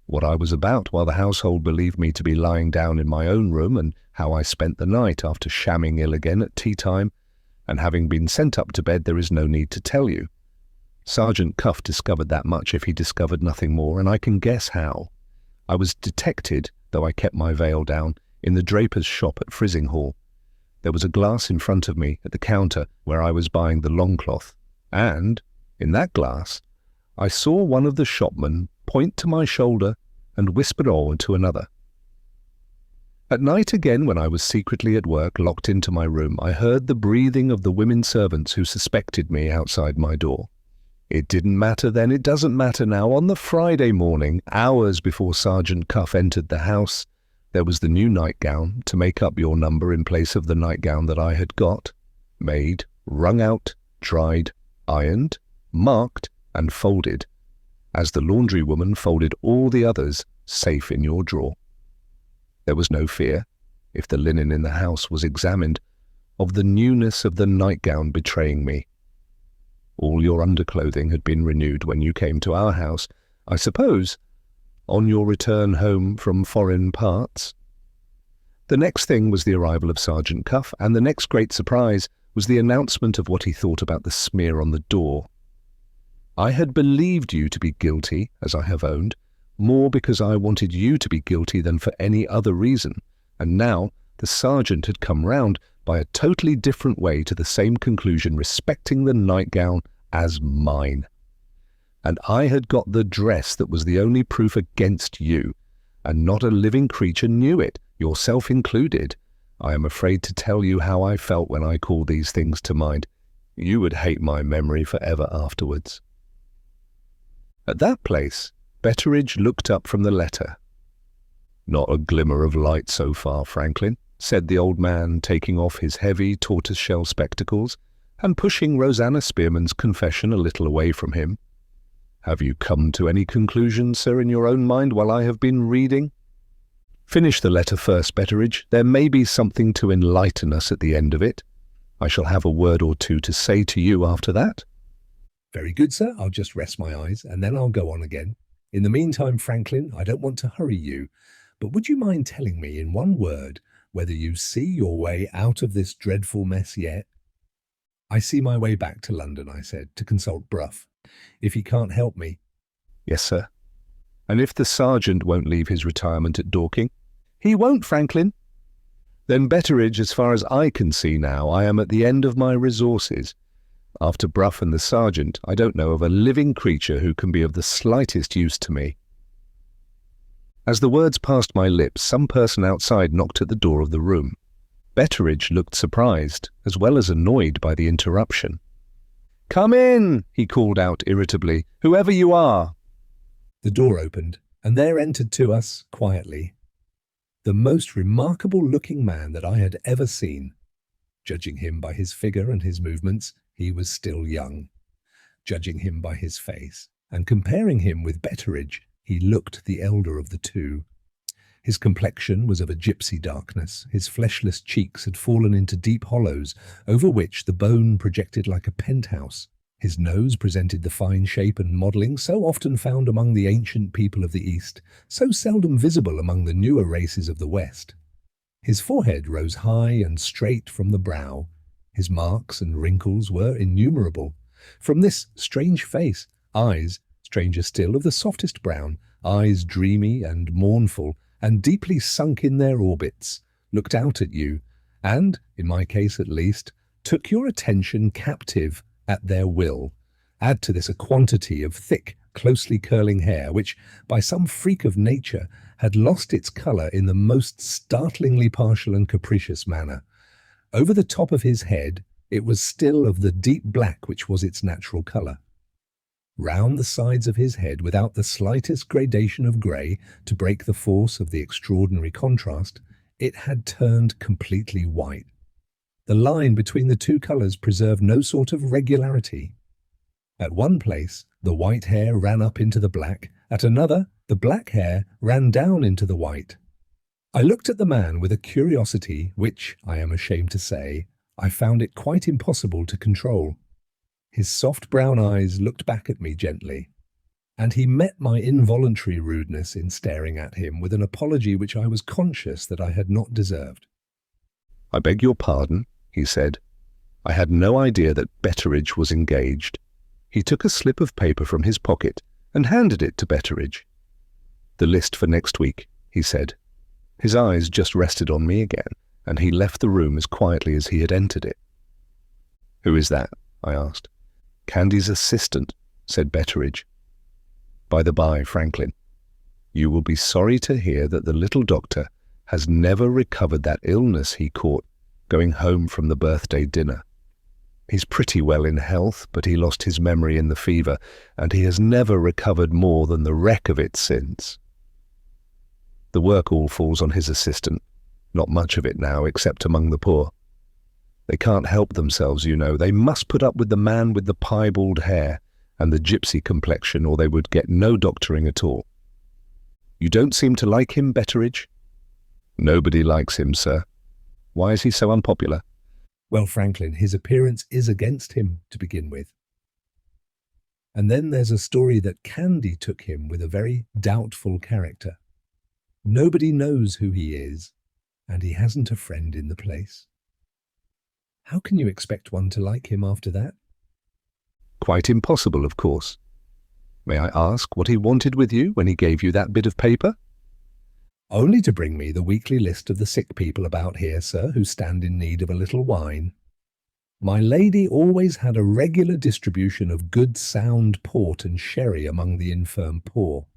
What I was about while the household believed me to be lying down in my own room, and how I spent the night after shamming ill again at tea-time, and having been sent up to bed, there is no need to tell you. Sergeant Cuff discovered that much if he discovered nothing more, and I can guess how. I was detected, though I kept my veil down, in the draper's shop at Frizinghall. There was a glass in front of me at the counter where I was buying the longcloth, and, in that glass, I saw one of the shopmen point to my shoulder and whisper on to another. At night again, when I was secretly at work, locked into my room, I heard the breathing of the women servants who suspected me outside my door. It didn't matter then, it doesn't matter now. On the Friday morning, hours before Sergeant Cuff entered the house, there was the new nightgown to make up your number in place of the nightgown that I had got, made, wrung out, dried, ironed, marked, and folded, as the laundry woman folded all the others safe in your drawer. There was no fear, if the linen in the house was examined, of the newness of the nightgown betraying me. All your underclothing had been renewed when you came to our house, I suppose, on your return home from foreign parts. The next thing was the arrival of Sergeant Cuff, and the next great surprise was the announcement of what he thought about the smear on the door. I had believed you to be guilty, as I have owned, more because I wanted you to be guilty than for any other reason, and now the sergeant had come round by a totally different way to the same conclusion respecting the nightgown as mine. And I had got the dress that was the only proof against you, and not a living creature knew it, yourself included. I am afraid to tell you how I felt when I called these things to mind. You would hate my memory forever afterwards. At that place, Betteridge looked up from the letter. "Not a glimmer of light so far, Franklin," said the old man, taking off his heavy tortoise-shell spectacles and pushing Rosanna Spearman's confession a little away from him. "Have you come to any conclusion, sir, in your own mind while I have been reading?" "Finish the letter first, Betteridge. There may be something to enlighten us at the end of it. I shall have a word or two to say to you after that." Very good, sir. I'll just rest my eyes, and then I'll go on again. In the meantime, Franklin, I don't want to hurry you, but would you mind telling me in one word whether you see your way out of this dreadful mess yet? "I see my way back to London," I said, "to consult Bruff. If he can't help me—" "Yes, sir. And if the sergeant won't leave his retirement at Dorking?" "He won't, Franklin." "Then, Betteridge, as far as I can see now, I am at the end of my resources. After Bruff and the sergeant, I don't know of a living creature who can be of the slightest use to me." As the words passed my lips, some person outside knocked at the door of the room. Betteridge looked surprised, as well as annoyed by the interruption. "Come in," he called out irritably, "whoever you are." The door opened, and there entered to us, quietly, the most remarkable-looking man that I had ever seen. Judging him by his figure and his movements, he was still young. Judging him by his face, and comparing him with Betteridge, he looked the elder of the two. His complexion was of a gypsy darkness. His fleshless cheeks had fallen into deep hollows, over which the bone projected like a penthouse. His nose presented the fine shape and modelling so often found among the ancient people of the East, so seldom visible among the newer races of the West. His forehead rose high and straight from the brow. His marks and wrinkles were innumerable. From this strange face, eyes, stranger still, of the softest brown, eyes dreamy and mournful, and deeply sunk in their orbits, looked out at you, and, in my case at least, took your attention captive at their will. Add to this a quantity of thick, closely curling hair, which, by some freak of nature, had lost its colour in the most startlingly partial and capricious manner. Over the top of his head, it was still of the deep black which was its natural colour. Round the sides of his head, without the slightest gradation of grey to break the force of the extraordinary contrast, it had turned completely white. The line between the two colours preserved no sort of regularity. At one place, the white hair ran up into the black, at another, the black hair ran down into the white. I looked at the man with a curiosity which, I am ashamed to say, I found it quite impossible to control. His soft brown eyes looked back at me gently, and he met my involuntary rudeness in staring at him with an apology which I was conscious that I had not deserved. "I beg your pardon," he said. "I had no idea that Betteridge was engaged." He took a slip of paper from his pocket and handed it to Betteridge. "The list for next week," he said. His eyes just rested on me again, and he left the room as quietly as he had entered it. "Who is that?" I asked. "Candy's assistant," said Betteridge. "By the by, Franklin, you will be sorry to hear that the little doctor has never recovered that illness he caught going home from the birthday dinner. He's pretty well in health, but he lost his memory in the fever, and he has never recovered more than the wreck of it since. The work all falls on his assistant, not much of it now, except among the poor. They can't help themselves, you know. They must put up with the man with the piebald hair and the gypsy complexion, or they would get no doctoring at all. You don't seem to like him, Betteridge?" "Nobody likes him, sir. Why is he so unpopular?" "Well, Franklin, his appearance is against him, to begin with. And then there's a story that Candy took him with a very doubtful character. Nobody knows who he is, and he hasn't a friend in the place. How can you expect one to like him after that?" "Quite impossible, of course. May I ask what he wanted with you when he gave you that bit of paper?" "Only to bring me the weekly list of the sick people about here, sir, who stand in need of a little wine. My lady always had a regular distribution of good sound port and sherry among the infirm poor,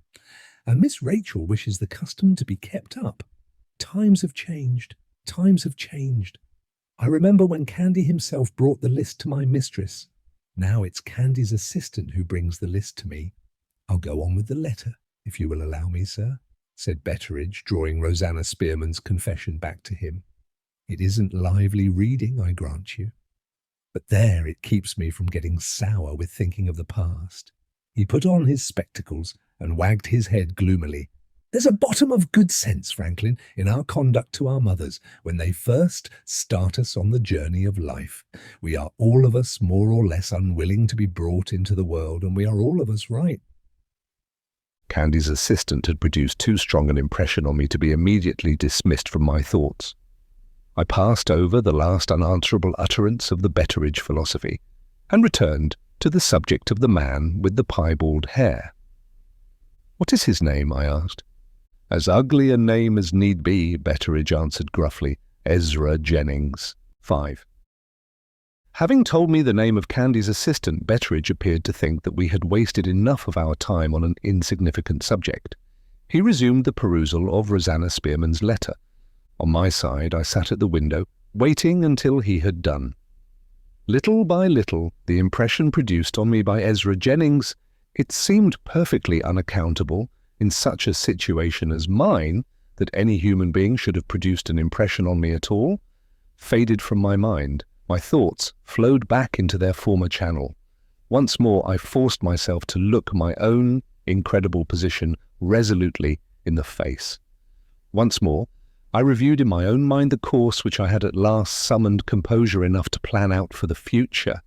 and Miss Rachel wishes the custom to be kept up. Times have changed, times have changed. I remember when Candy himself brought the list to my mistress. Now it's Candy's assistant who brings the list to me. I'll go on with the letter, if you will allow me, sir," said Betteridge, drawing Rosanna Spearman's confession back to him. "It isn't lively reading, I grant you. But there, it keeps me from getting sour with thinking of the past." He put on his spectacles and wagged his head gloomily. "There's a bottom of good sense, Franklin, in our conduct to our mothers when they first start us on the journey of life. We are all of us more or less unwilling to be brought into the world, and we are all of us right." Candy's assistant had produced too strong an impression on me to be immediately dismissed from my thoughts. I passed over the last unanswerable utterance of the Betteridge philosophy and returned to the subject of the man with the piebald hair. "What is his name?" I asked. "As ugly a name as need be," Betteridge answered gruffly. "Ezra Jennings, 5. Having told me the name of Candy's assistant, Betteridge appeared to think that we had wasted enough of our time on an insignificant subject. He resumed the perusal of Rosanna Spearman's letter. On my side, I sat at the window, waiting until he had done. Little by little, the impression produced on me by Ezra Jennings, it seemed perfectly unaccountable in such a situation as mine that any human being should have produced an impression on me at all, faded from my mind. My thoughts flowed back into their former channel. Once more I forced myself to look my own incredible position resolutely in the face. Once more, I reviewed in my own mind the course which I had at last summoned composure enough to plan out for the future,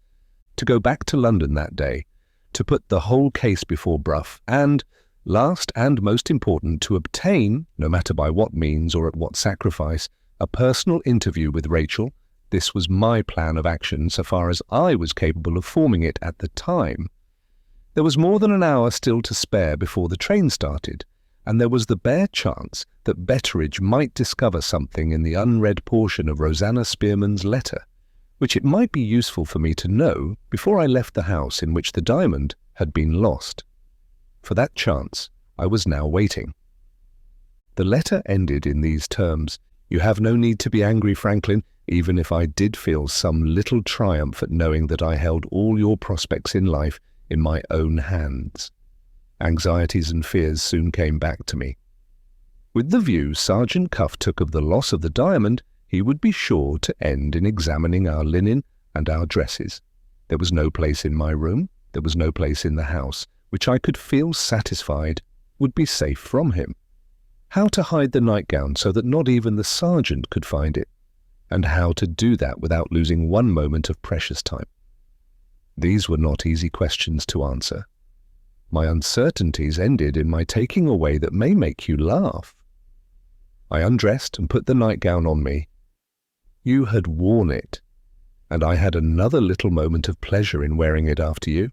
to go back to London that day, to put the whole case before Brough, and, last and most important, to obtain, no matter by what means or at what sacrifice, a personal interview with Rachel. This was my plan of action so far as I was capable of forming it at the time. There was more than an hour still to spare before the train started, and there was the bare chance that Betteridge might discover something in the unread portion of Rosanna Spearman's letter, which it might be useful for me to know before I left the house in which the diamond had been lost. For that chance I was now waiting. The letter ended in these terms: "You have no need to be angry, Franklin, even if I did feel some little triumph at knowing that I held all your prospects in life in my own hands." Anxieties and fears soon came back to me. With the view Sergeant Cuff took of the loss of the diamond, he would be sure to end in examining our linen and our dresses. There was no place in my room, there was no place in the house, which I could feel satisfied would be safe from him. How to hide the nightgown so that not even the sergeant could find it, and how to do that without losing one moment of precious time? These were not easy questions to answer. My uncertainties ended in my taking a way that may make you laugh. I undressed and put the nightgown on me. You had worn it, and I had another little moment of pleasure in wearing it after you.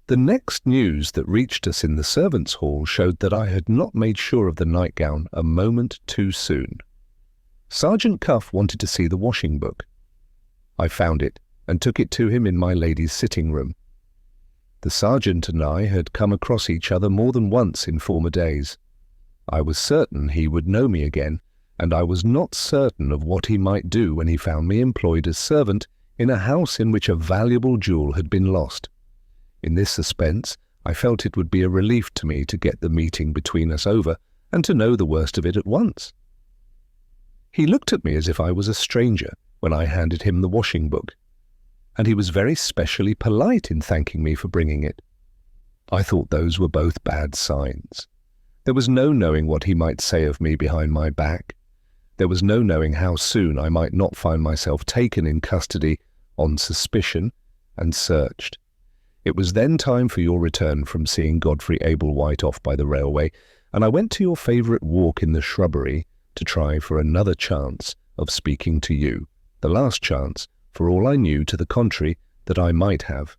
The next news that reached us in the servants' hall showed that I had not made sure of the nightgown a moment too soon. Sergeant Cuff wanted to see the washing book. I found it and took it to him in my lady's sitting room. The sergeant and I had come across each other more than once in former days. I was certain he would know me again, and I was not certain of what he might do when he found me employed as servant in a house in which a valuable jewel had been lost. In this suspense, I felt it would be a relief to me to get the meeting between us over and to know the worst of it at once. He looked at me as if I was a stranger when I handed him the washing book, and he was very specially polite in thanking me for bringing it. I thought those were both bad signs. There was no knowing what he might say of me behind my back. There was no knowing how soon I might not find myself taken in custody on suspicion and searched. It was then time for your return from seeing Godfrey Ablewhite off by the railway, and I went to your favourite walk in the shrubbery to try for another chance of speaking to you, the last chance, for all I knew to the contrary, that I might have.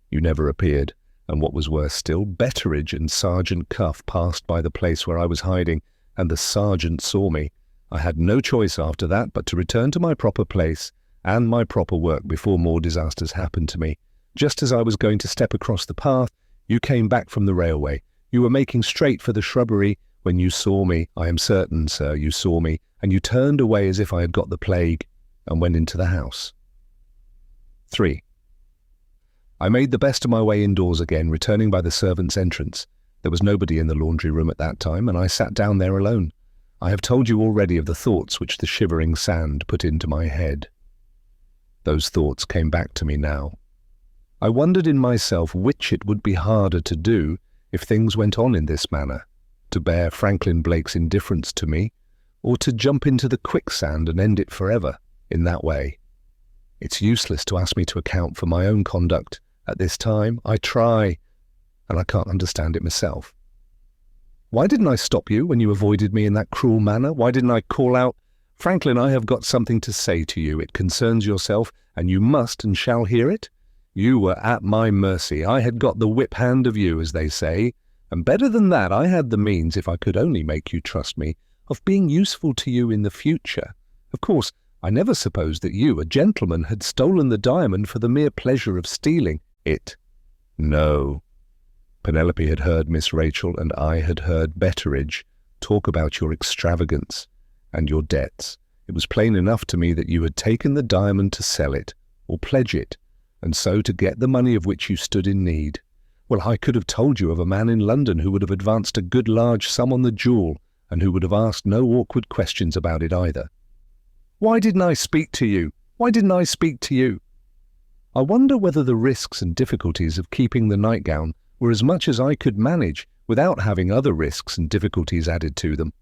You never appeared, and what was worse still, Betteridge and Sergeant Cuff passed by the place where I was hiding, and the sergeant saw me. I had no choice after that but to return to my proper place and my proper work before more disasters happened to me. Just as I was going to step across the path, you came back from the railway. You were making straight for the shrubbery when you saw me. I am certain, sir, you saw me, and you turned away as if I had got the plague, and went into the house. 3. I made the best of my way indoors again, returning by the servants' entrance. There was nobody in the laundry room at that time, and I sat down there alone. I have told you already of the thoughts which the shivering sand put into my head. Those thoughts came back to me now. I wondered in myself which it would be harder to do if things went on in this manner, to bear Franklin Blake's indifference to me, or to jump into the quicksand and end it forever in that way. It's useless to ask me to account for my own conduct at this time. I try, and I can't understand it myself. Why didn't I stop you when you avoided me in that cruel manner? Why didn't I call out, "Franklin, I have got something to say to you. It concerns yourself, and you must and shall hear it"? You were at my mercy. I had got the whip hand of you, as they say, and better than that, I had the means, if I could only make you trust me, of being useful to you in the future. Of course, I never supposed that you, a gentleman, had stolen the diamond for the mere pleasure of stealing it. No. Penelope had heard Miss Rachel and I had heard Betteridge talk about your extravagance and your debts. It was plain enough to me that you had taken the diamond to sell it or pledge it, and so to get the money of which you stood in need. Well, I could have told you of a man in London who would have advanced a good large sum on the jewel, and who would have asked no awkward questions about it either. Why didn't I speak to you? Why didn't I speak to you? I wonder whether the risks and difficulties of keeping the nightgown were as much as I could manage without having other risks and difficulties added to them.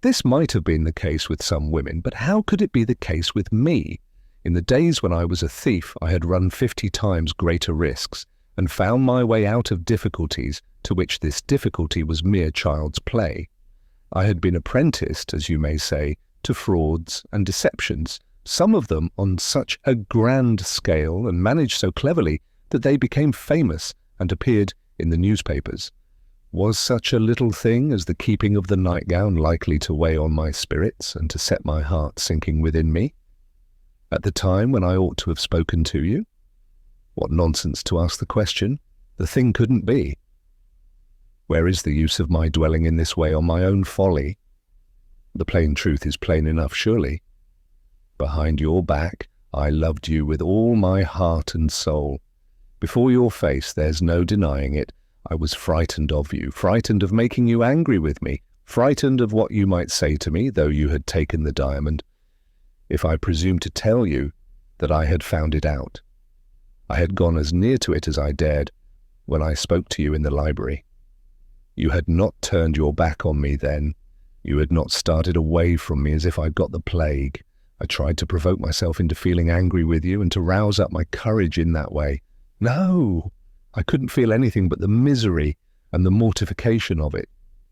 This might have been the case with some women, but how could it be the case with me? In the days when I was a thief, I had run 50 times greater risks, and found my way out of difficulties to which this difficulty was mere child's play. I had been apprenticed, as you may say, to frauds and deceptions, some of them on such a grand scale and managed so cleverly that they became famous and appeared in the newspapers. Was such a little thing as the keeping of the nightgown likely to weigh on my spirits and to set my heart sinking within me? At the time when I ought to have spoken to you? What nonsense to ask the question. The thing couldn't be. Where is the use of my dwelling in this way on my own folly? The plain truth is plain enough, surely. Behind your back, I loved you with all my heart and soul. Before your face, there's no denying it, I was frightened of you, frightened of making you angry with me, frightened of what you might say to me, though you had taken the diamond, if I presumed to tell you that I had found it out. I had gone as near to it as I dared when I spoke to you in the library. You had not turned your back on me then. You had not started away from me as if I'd got the plague. I tried to provoke myself into feeling angry with you and to rouse up my courage in that way. No, I couldn't feel anything but the misery and the mortification of it.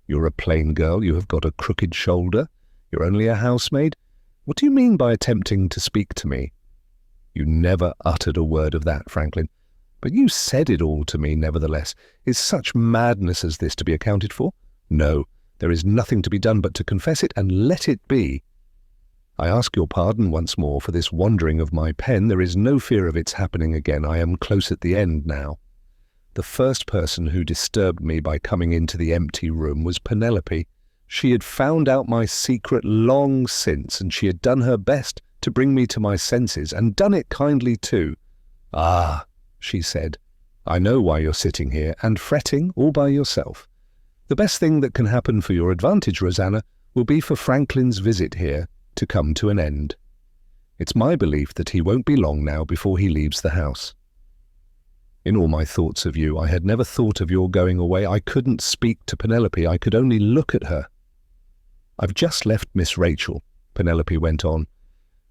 You're a plain girl, you have got a crooked shoulder, you're only a housemaid. What do you mean by attempting to speak to me? You never uttered a word of that, Franklin, but you said it all to me nevertheless. Is such madness as this to be accounted for? No, there is nothing to be done but to confess it and let it be. I ask your pardon once more for this wandering of my pen. There is no fear of its happening again. I am close at the end now. The first person who disturbed me by coming into the empty room was Penelope. She had found out my secret long since, and she had done her best to bring me to my senses, and done it kindly too. Ah, she said, I know why you're sitting here and fretting all by yourself. The best thing that can happen for your advantage, Rosanna, will be for Franklin's visit here to come to an end. It's my belief that he won't be long now before he leaves the house. In all my thoughts of you, I had never thought of your going away. I couldn't speak to Penelope. I could only look at her. I've just left Miss Rachel, Penelope went on,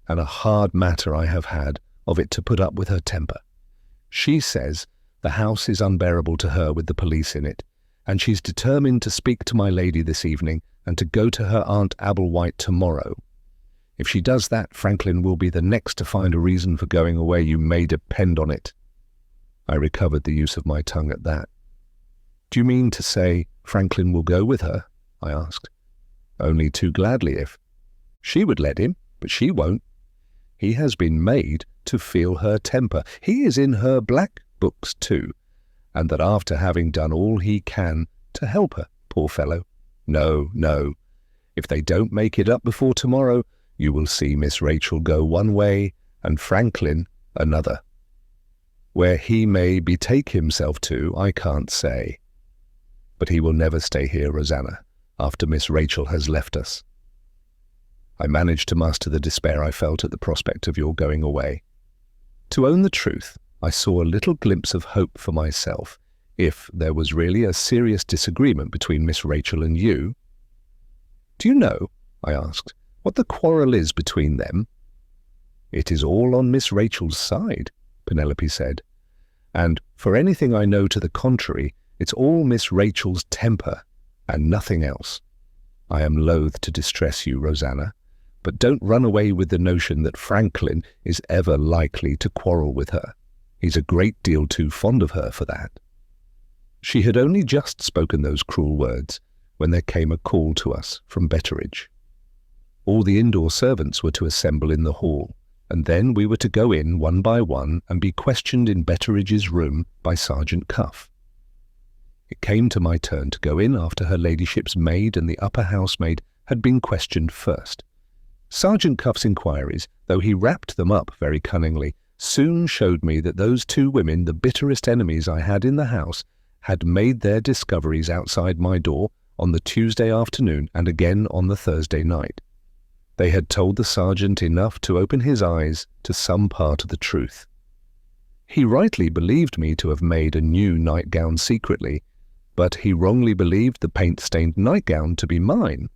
and a hard matter I have had of it to put up with her temper. She says the house is unbearable to her with the police in it, and she's determined to speak to my lady this evening and to go to her Aunt Applewhite tomorrow. If she does that, Franklin will be the next to find a reason for going away, you may depend on it. I recovered the use of my tongue at that. Do you mean to say Franklin will go with her? I asked. Only too gladly if. She would let him, but she won't. He has been made to feel her temper. He is in her black books too, and that after having done all he can to help her, poor fellow. No, no. If they don't make it up before tomorrow, you will see Miss Rachel go one way and Franklin another. Where he may betake himself to, I can't say. But he will never stay here, Rosanna, after Miss Rachel has left us. I managed to master the despair I felt at the prospect of your going away. To own the truth, I saw a little glimpse of hope for myself, if there was really a serious disagreement between Miss Rachel and you. Do you know, I asked, what the quarrel is between them? It is all on Miss Rachel's side, Penelope said, and for anything I know to the contrary, it's all Miss Rachel's temper and nothing else. I am loath to distress you, Rosanna, but don't run away with the notion that Franklin is ever likely to quarrel with her. He's a great deal too fond of her for that. She had only just spoken those cruel words when there came a call to us from Betteridge. All the indoor servants were to assemble in the hall, and then we were to go in one by one and be questioned in Betteridge's room by Sergeant Cuff. It came to my turn to go in after her ladyship's maid and the upper housemaid had been questioned first. Sergeant Cuff's inquiries, though he wrapped them up very cunningly, soon showed me that those two women, the bitterest enemies I had in the house, had made their discoveries outside my door on the Tuesday afternoon and again on the Thursday night. They had told the sergeant enough to open his eyes to some part of the truth. He rightly believed me to have made a new nightgown secretly, but he wrongly believed the paint-stained nightgown to be mine.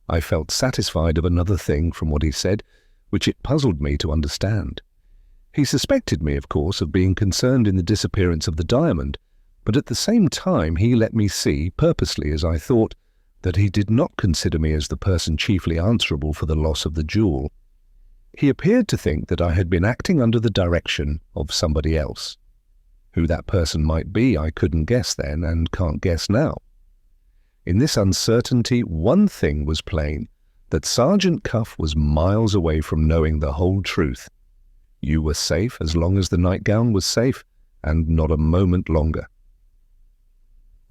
I felt satisfied of another thing from what he said, which it puzzled me to understand. He suspected me, of course, of being concerned in the disappearance of the diamond, but at the same time he let me see, purposely as I thought, that he did not consider me as the person chiefly answerable for the loss of the jewel. He appeared to think that I had been acting under the direction of somebody else. Who that person might be I couldn't guess then, and can't guess now. In this uncertainty, one thing was plain, that Sergeant Cuff was miles away from knowing the whole truth. You were safe as long as the nightgown was safe, and not a moment longer.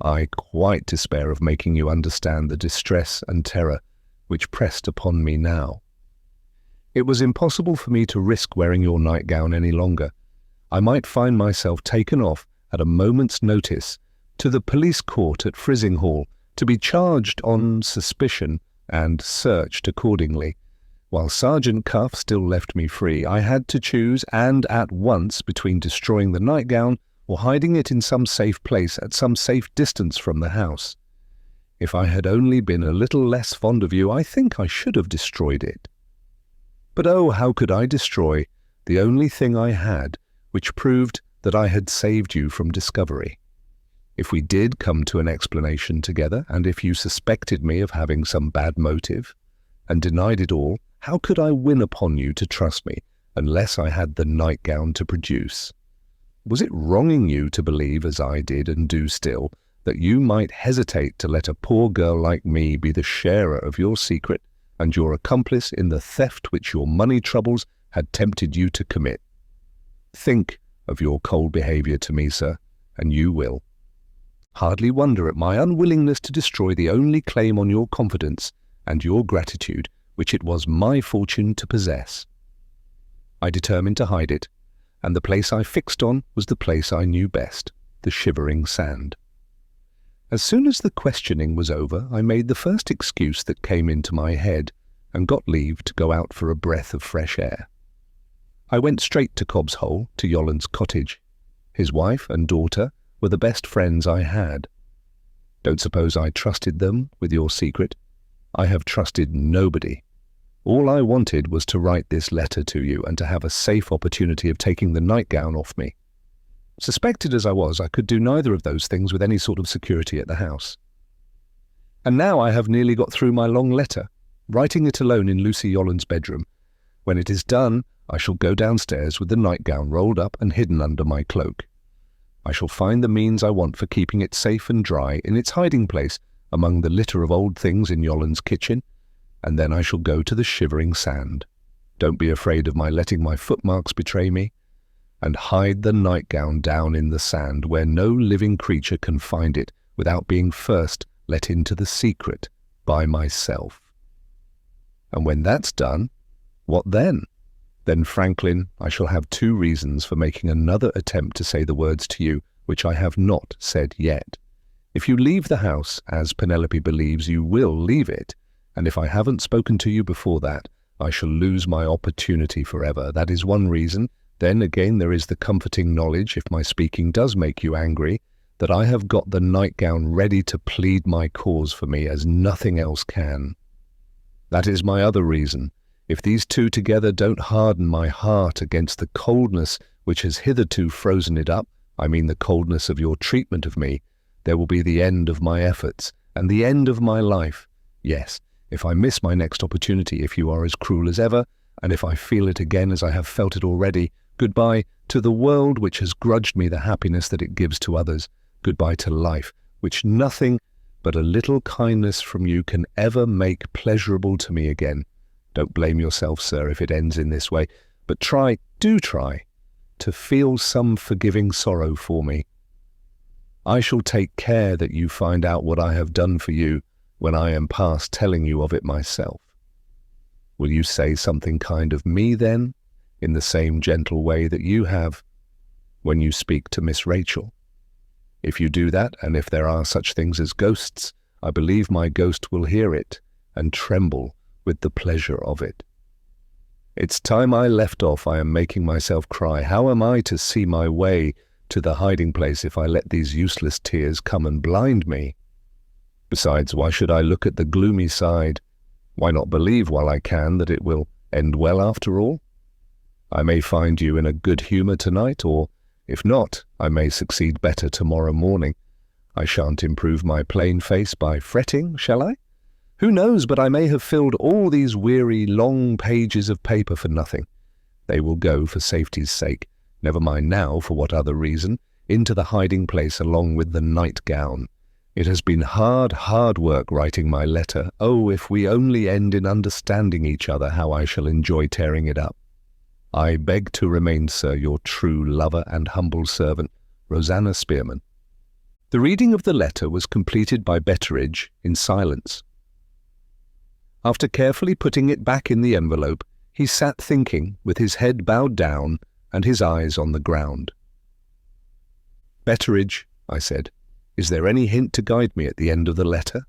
I quite despair of making you understand the distress and terror which pressed upon me now. It was impossible for me to risk wearing your nightgown any longer. I might find myself taken off at a moment's notice to the police court at Frizinghall to be charged on suspicion and searched accordingly. While Sergeant Cuff still left me free, I had to choose, and at once, between destroying the nightgown or hiding it in some safe place at some safe distance from the house. If I had only been a little less fond of you, I think I should have destroyed it. But oh, how could I destroy the only thing I had, which proved that I had saved you from discovery? If we did come to an explanation together, and if you suspected me of having some bad motive, and denied it all, how could I win upon you to trust me, unless I had the nightgown to produce? Was it wronging you to believe, as I did and do still, that you might hesitate to let a poor girl like me be the sharer of your secret and your accomplice in the theft which your money troubles had tempted you to commit? Think of your cold behaviour to me, sir, and you will. Hardly wonder at my unwillingness to destroy the only claim on your confidence and your gratitude which it was my fortune to possess. I determined to hide it, and the place I fixed on was the place I knew best, the Shivering Sand. As soon as the questioning was over, I made the first excuse that came into my head and got leave to go out for a breath of fresh air. I went straight to Cobb's Hole, to Yolland's cottage. His wife and daughter were the best friends I had. Don't suppose I trusted them with your secret. I have trusted nobody. All I wanted was to write this letter to you and to have a safe opportunity of taking the nightgown off me. Suspected as I was, I could do neither of those things with any sort of security at the house. And now I have nearly got through my long letter, writing it alone in Lucy Yolland's bedroom. When it is done, I shall go downstairs with the nightgown rolled up and hidden under my cloak. I shall find the means I want for keeping it safe and dry in its hiding place among the litter of old things in Yolland's kitchen, and then I shall go to the Shivering Sand. Don't be afraid of my letting my footmarks betray me, and hide the nightgown down in the sand where no living creature can find it without being first let into the secret by myself. And when that's done, what then? Then, Franklin, I shall have two reasons for making another attempt to say the words to you which I have not said yet. If you leave the house, as Penelope believes you will leave it, and if I haven't spoken to you before that, I shall lose my opportunity forever. That is one reason. Then again there is the comforting knowledge, if my speaking does make you angry, that I have got the nightgown ready to plead my cause for me as nothing else can. That is my other reason. If these two together don't harden my heart against the coldness which has hitherto frozen it up, I mean the coldness of your treatment of me, there will be the end of my efforts, and the end of my life. Yes, if I miss my next opportunity, if you are as cruel as ever, and if I feel it again as I have felt it already, goodbye to the world which has grudged me the happiness that it gives to others. Goodbye to life, which nothing but a little kindness from you can ever make pleasurable to me again. Don't blame yourself, sir, if it ends in this way, but try, do try, to feel some forgiving sorrow for me. I shall take care that you find out what I have done for you when I am past telling you of it myself. Will you say something kind of me then, in the same gentle way that you have when you speak to Miss Rachel? If you do that, and if there are such things as ghosts, I believe my ghost will hear it and tremble with the pleasure of it. It's time I left off. I am making myself cry. How am I to see my way to the hiding place if I let these useless tears come and blind me? Besides, why should I look at the gloomy side? Why not believe while I can that it will end well after all? I may find you in a good humour tonight, or, if not, I may succeed better tomorrow morning. I shan't improve my plain face by fretting, shall I? Who knows, but I may have filled all these weary, long pages of paper for nothing. They will go for safety's sake, never mind now for what other reason, into the hiding place along with the nightgown. It has been hard, hard work writing my letter. Oh, if we only end in understanding each other, how I shall enjoy tearing it up. I beg to remain, sir, your true lover and humble servant, Rosanna Spearman. The reading of the letter was completed by Betteridge in silence. After carefully putting it back in the envelope, he sat thinking, with his head bowed down and his eyes on the ground. "Betteridge," I said, "is there any hint to guide me at the end of the letter?"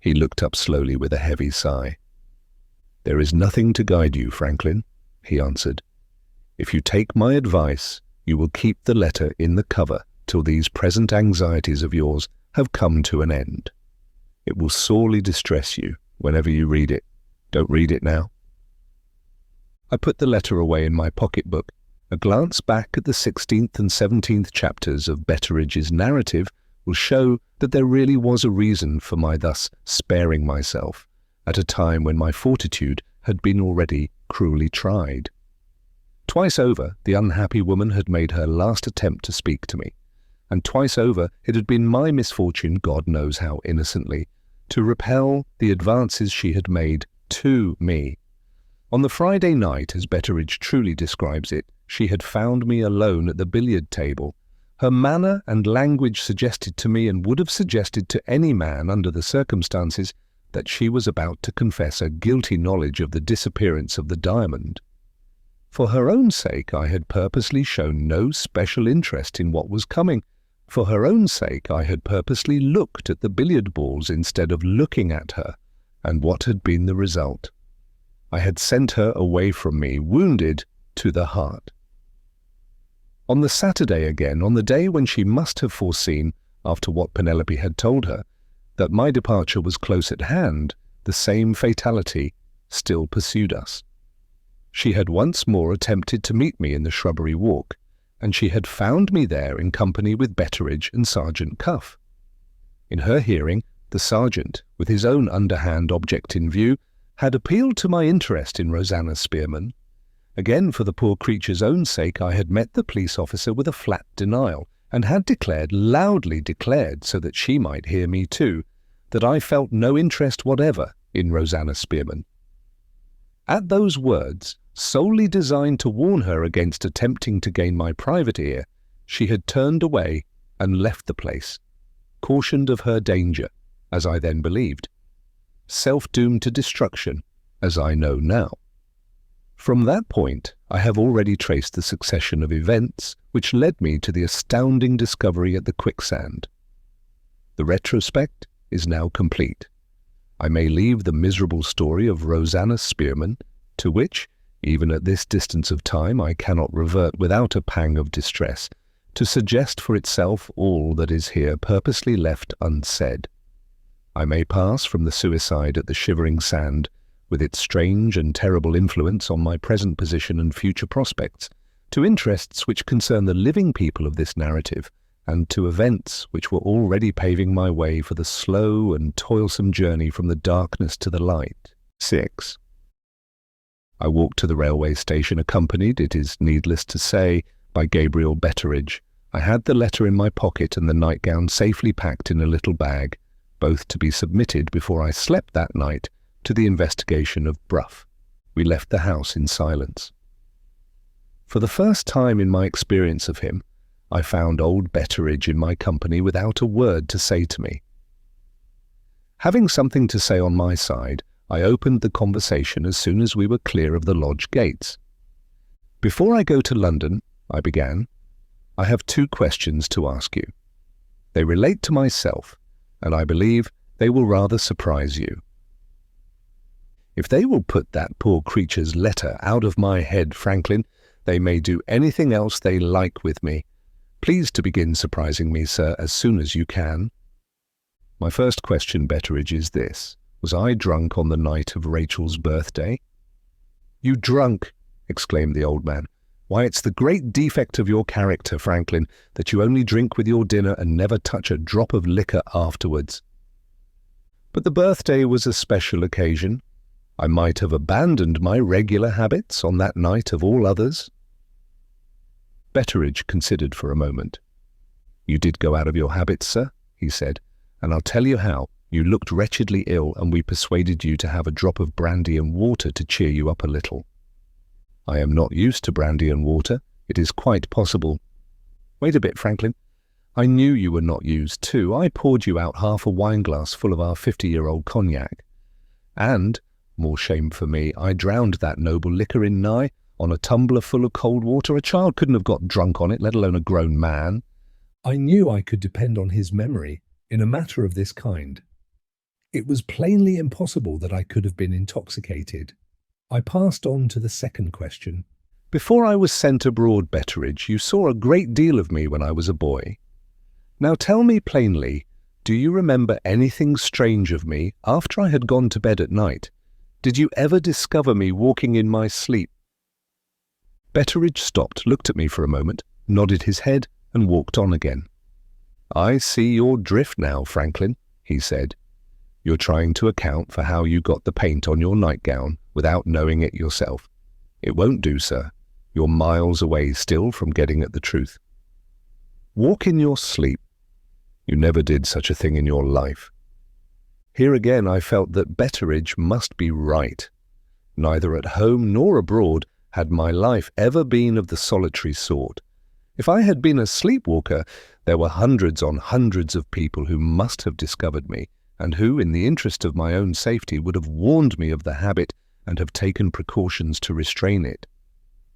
He looked up slowly with a heavy sigh. "There is nothing to guide you, Franklin," he answered. "If you take my advice, you will keep the letter in the cover till these present anxieties of yours have come to an end. It will sorely distress you whenever you read it. Don't read it now." I put the letter away in my pocketbook. A glance back at the 16th and 17th chapters of Betteridge's narrative will show that there really was a reason for my thus sparing myself at a time when my fortitude had been already cruelly tried. Twice over, the unhappy woman had made her last attempt to speak to me, and twice over it had been my misfortune, God knows how innocently, to repel the advances she had made to me. On the Friday night, as Betteridge truly describes it, she had found me alone at the billiard table. Her manner and language suggested to me, and would have suggested to any man under the circumstances, that she was about to confess a guilty knowledge of the disappearance of the diamond. For her own sake, I had purposely shown no special interest in what was coming. For her own sake, I had purposely looked at the billiard balls instead of looking at her, and what had been the result? I had sent her away from me, wounded to the heart. On the Saturday again, on the day when she must have foreseen, after what Penelope had told her, that my departure was close at hand, the same fatality still pursued us. She had once more attempted to meet me in the shrubbery walk, and she had found me there in company with Betteridge and Sergeant Cuff. In her hearing, the sergeant, with his own underhand object in view, had appealed to my interest in Rosanna Spearman. Again, for the poor creature's own sake, I had met the police officer with a flat denial, and had declared, loudly declared, so that she might hear me too, that I felt no interest whatever in Rosanna Spearman. At those words, solely designed to warn her against attempting to gain my private ear, she had turned away and left the place, cautioned of her danger, as I then believed, self-doomed to destruction, as I know now. From that point, I have already traced the succession of events which led me to the astounding discovery at the quicksand. The retrospect is now complete. I may leave the miserable story of Rosanna Spearman, to which, even at this distance of time, I cannot revert without a pang of distress, to suggest for itself all that is here purposely left unsaid. I may pass from the suicide at the Shivering Sand, with its strange and terrible influence on my present position and future prospects, to interests which concern the living people of this narrative, and to events which were already paving my way for the slow and toilsome journey from the darkness to the light. 6. I walked to the railway station, accompanied, it is needless to say, by Gabriel Betteridge. I had the letter in my pocket and the nightgown safely packed in a little bag, both to be submitted before I slept that night to the investigation of Bruff. We left the house in silence. For the first time in my experience of him, I found old Betteridge in my company without a word to say to me. Having something to say on my side, I opened the conversation as soon as we were clear of the lodge gates. "Before I go to London," I began, "I have 2 questions to ask you. They relate to myself, and I believe they will rather surprise you. If they will put that poor creature's letter out of my head, Franklin, they may do anything else they like with me. Please to begin surprising me, sir, as soon as you can." My first question, Betteridge, is this. Was I drunk on the night of Rachel's birthday? "You drunk!" exclaimed the old man. "Why, it's the great defect of your character, Franklin, that you only drink with your dinner and never touch a drop of liquor afterwards." "But the birthday was a special occasion. I might have abandoned my regular habits on that night of all others." Betteridge considered for a moment. "You did go out of your habits, sir," he said, "and I'll tell you how. You looked wretchedly ill, and we persuaded you to have a drop of brandy and water to cheer you up a little." "I am not used to brandy and water. It is quite possible." "Wait a bit, Franklin. I knew you were not used, too. I poured you out half a wineglass full of our 50-year-old cognac. And, more shame for me, I drowned that noble liquor in Nye on a tumbler full of cold water. A child couldn't have got drunk on it, let alone a grown man." I knew I could depend on his memory in a matter of this kind. It was plainly impossible that I could have been intoxicated. I passed on to the second question. "Before I was sent abroad, Betteridge, you saw a great deal of me when I was a boy. Now tell me plainly, do you remember anything strange of me after I had gone to bed at night? Did you ever discover me walking in my sleep?" Betteridge stopped, looked at me for a moment, nodded his head, and walked on again. "I see your drift now, Franklin," he said. "You're trying to account for how you got the paint on your nightgown without knowing it yourself. It won't do, sir. You're miles away still from getting at the truth. Walk in your sleep. You never did such a thing in your life." Here again I felt that Betteridge must be right. Neither at home nor abroad had my life ever been of the solitary sort. If I had been a sleepwalker, there were hundreds on hundreds of people who must have discovered me, and who, in the interest of my own safety, would have warned me of the habit and have taken precautions to restrain it.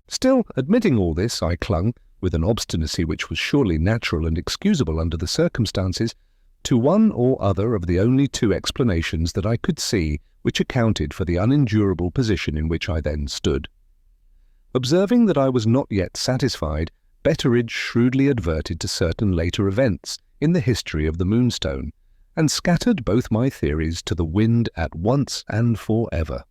Still, admitting all this, I clung, with an obstinacy which was surely natural and excusable under the circumstances, to one or other of the only 2 explanations that I could see which accounted for the unendurable position in which I then stood. Observing that I was not yet satisfied, Betteridge shrewdly adverted to certain later events in the history of the Moonstone, and scattered both my theories to the wind at once and for ever.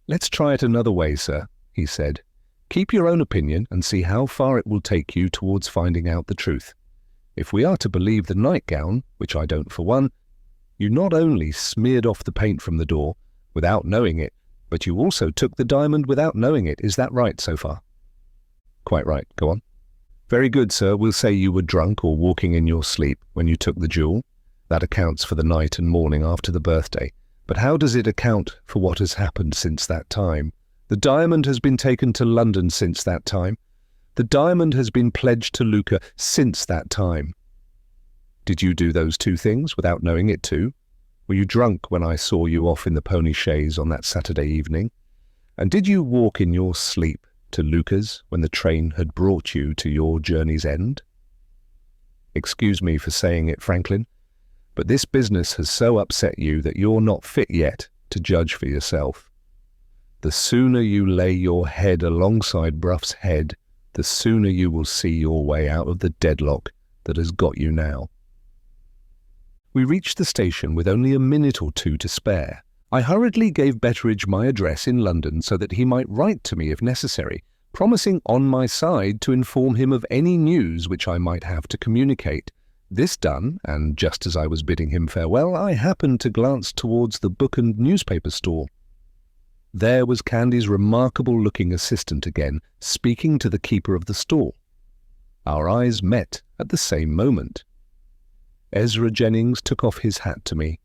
"Let's try it another way, sir," he said. "Keep your own opinion and see how far it will take you towards finding out the truth. If we are to believe the nightgown, which I don't for one, you not only smeared off the paint from the door without knowing it, but you also took the diamond without knowing it. Is that right so far?" "Quite right. Go on." "Very good, sir. We'll say you were drunk or walking in your sleep when you took the jewel. That accounts for the night and morning after the birthday. But how does it account for what has happened since that time? The diamond has been taken to London since that time. The diamond has been pledged to Luca since that time. Did you do those 2 things without knowing it too? Were you drunk when I saw you off in the pony chaise on that Saturday evening? And did you walk in your sleep to Luca's when the train had brought you to your journey's end? Excuse me for saying it, Franklin, but this business has so upset you that you're not fit yet to judge for yourself. The sooner you lay your head alongside Bruff's head, the sooner you will see your way out of the deadlock that has got you now." We reached the station with only a minute or 2 to spare. I hurriedly gave Betteridge my address in London so that he might write to me if necessary, promising on my side to inform him of any news which I might have to communicate. This done, and just as I was bidding him farewell, I happened to glance towards the book and newspaper stall. There was Candy's remarkable-looking assistant again, speaking to the keeper of the stall. Our eyes met at the same moment. Ezra Jennings took off his hat to me.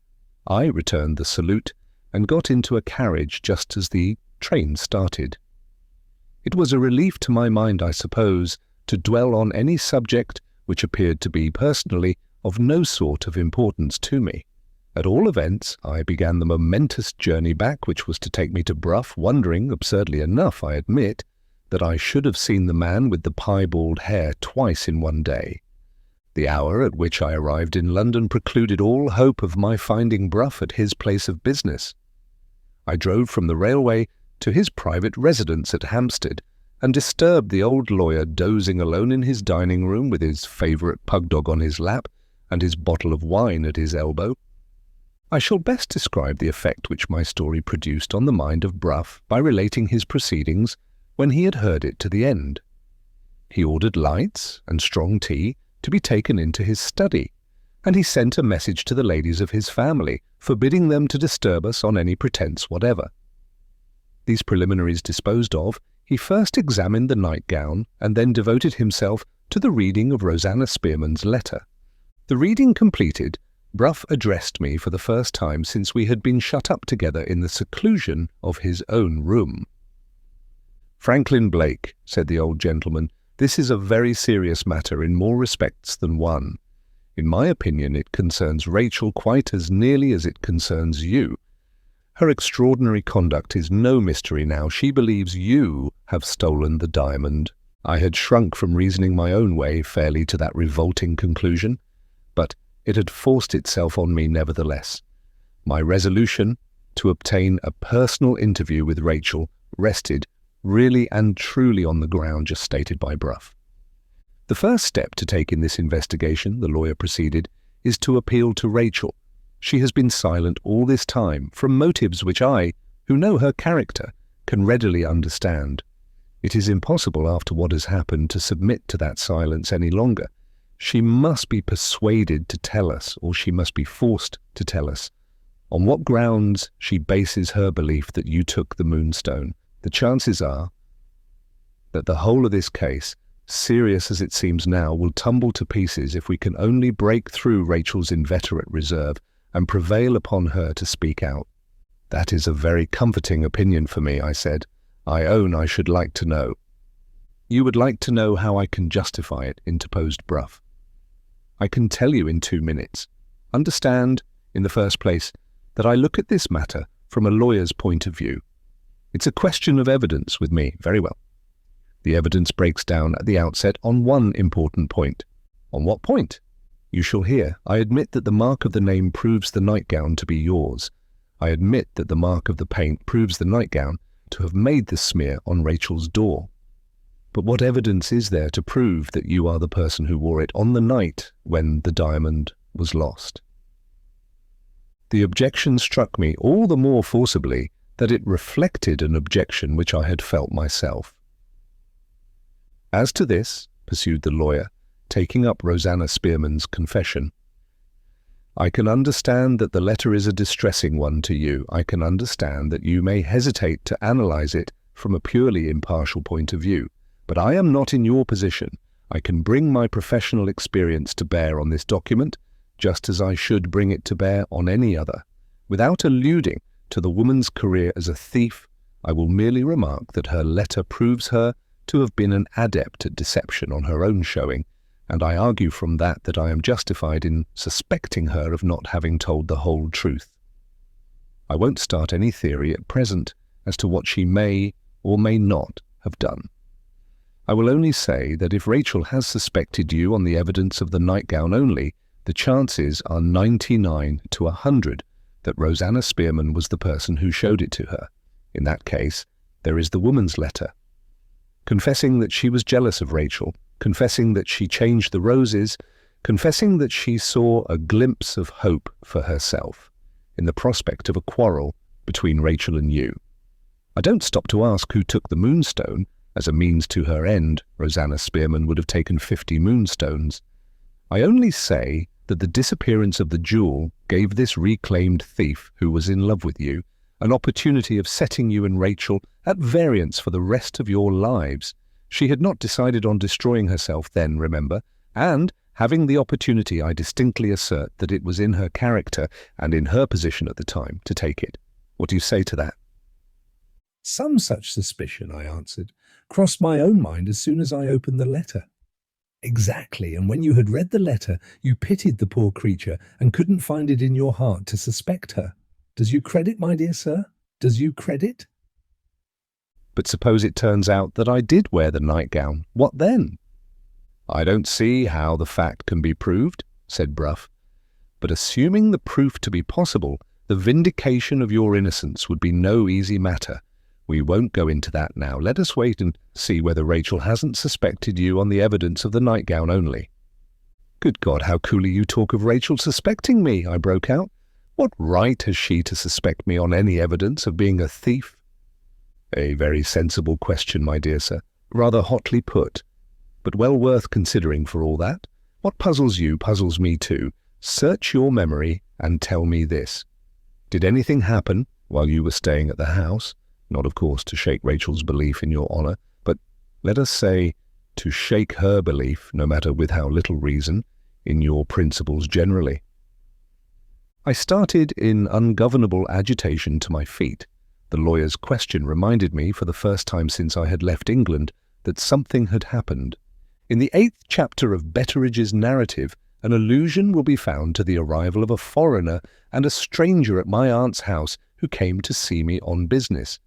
I returned the salute and got into a carriage just as the train started. It was a relief to my mind, I suppose, to dwell on any subject which appeared to be personally of no sort of importance to me. At all events, I began the momentous journey back which was to take me to Bruff, wondering, absurdly enough, I admit, that I should have seen the man with the piebald hair twice in one day. The hour at which I arrived in London precluded all hope of my finding Bruff at his place of business. I drove from the railway to his private residence at Hampstead, and disturbed the old lawyer dozing alone in his dining room with his favourite pug-dog on his lap and his bottle of wine at his elbow. I shall best describe the effect which my story produced on the mind of Bruff by relating his proceedings when he had heard it to the end. He ordered lights and strong tea to be taken into his study, and he sent a message to the ladies of his family, forbidding them to disturb us on any pretence whatever. These preliminaries disposed of, he first examined the nightgown and then devoted himself to the reading of Rosanna Spearman's letter. The reading completed, Bruff addressed me for the first time since we had been shut up together in the seclusion of his own room. "Franklin Blake," said the old gentleman, "this is a very serious matter in more respects than one. In my opinion, it concerns Rachel quite as nearly as it concerns you. Her extraordinary conduct is no mystery now. She believes you have stolen the diamond." I had shrunk from reasoning my own way fairly to that revolting conclusion, but it had forced itself on me nevertheless. My resolution to obtain a personal interview with Rachel rested really and truly on the ground just stated by Bruff. "The first step to take in this investigation," the lawyer proceeded, "is to appeal to Rachel. She has been silent all this time, from motives which I, who know her character, can readily understand. It is impossible, after what has happened, to submit to that silence any longer. She must be persuaded to tell us, or she must be forced to tell us, on what grounds she bases her belief that you took the Moonstone. The chances are that the whole of this case, serious as it seems now, will tumble to pieces if we can only break through Rachel's inveterate reserve and prevail upon her to speak out." "That is a very comforting opinion for me," I said. "I own I should like to know." "You would like to know how I can justify it," interposed Bruff. "I can tell you in 2 minutes. Understand, in the first place, that I look at this matter from a lawyer's point of view. It's a question of evidence with me. Very well. The evidence breaks down at the outset on one important point." "On what point?" "You shall hear. I admit that the mark of the name proves the nightgown to be yours. I admit that the mark of the paint proves the nightgown to have made the smear on Rachel's door. But what evidence is there to prove that you are the person who wore it on the night when the diamond was lost?" The objection struck me all the more forcibly that it reflected an objection which I had felt myself. "As to this," pursued the lawyer, taking up Rosanna Spearman's confession, "I can understand that the letter is a distressing one to you. I can understand that you may hesitate to analyze it from a purely impartial point of view. But I am not in your position. I can bring my professional experience to bear on this document, just as I should bring it to bear on any other. Without alluding to the woman's career as a thief, I will merely remark that her letter proves her to have been an adept at deception on her own showing, and I argue from that I am justified in suspecting her of not having told the whole truth. I won't start any theory at present as to what she may or may not have done. I will only say that if Rachel has suspected you on the evidence of the nightgown only, the chances are 99 to 100 that Rosanna Spearman was the person who showed it to her. In that case, there is the woman's letter, confessing that she was jealous of Rachel, confessing that she changed the roses, confessing that she saw a glimpse of hope for herself in the prospect of a quarrel between Rachel and you. I don't stop to ask who took the Moonstone. As a means to her end, Rosanna Spearman would have taken 50 moonstones. I only say that the disappearance of the jewel gave this reclaimed thief, who was in love with you, an opportunity of setting you and Rachel at variance for the rest of your lives. She had not decided on destroying herself then, remember, and, having the opportunity, I distinctly assert that it was in her character and in her position at the time to take it. What do you say to that?" "Some such suspicion," I answered, "crossed my own mind as soon as I opened the letter. Exactly, and when you had read the letter, you pitied the poor creature and couldn't find it in your heart to suspect her. Does you credit, my dear sir? Does you credit? But suppose it turns out that I did wear the nightgown, what then? I don't see how the fact can be proved, said Bruff. But assuming the proof to be possible, the vindication of your innocence would be no easy matter. We won't go into that now. Let us wait and see whether Rachel hasn't suspected you on the evidence of the nightgown only. Good God, how coolly you talk of Rachel suspecting me, I broke out. What right has she to suspect me on any evidence of being a thief? A very sensible question, my dear sir, rather hotly put, but well worth considering for all that. What puzzles you puzzles me too. Search your memory and tell me this. Did anything happen while you were staying at the house? Not, of course, to shake Rachel's belief in your honour, but let us say to shake her belief, no matter with how little reason, in your principles generally. I started in ungovernable agitation to my feet. The lawyer's question reminded me, for the first time since I had left England, that something had happened. In the 8th chapter of Betteridge's narrative, an allusion will be found to the arrival of a foreigner and a stranger at my aunt's house who came to see me on business.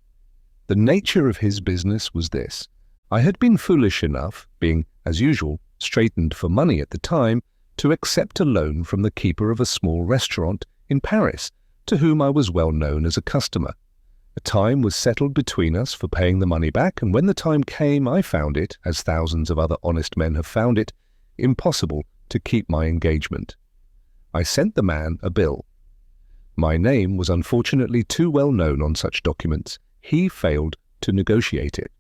The nature of his business was this. I had been foolish enough, being, as usual, straitened for money at the time, to accept a loan from the keeper of a small restaurant in Paris, to whom I was well known as a customer. A time was settled between us for paying the money back, and when the time came, I found it, as thousands of other honest men have found it, impossible to keep my engagement. I sent the man a bill. My name was unfortunately too well known on such documents. He failed to negotiate it.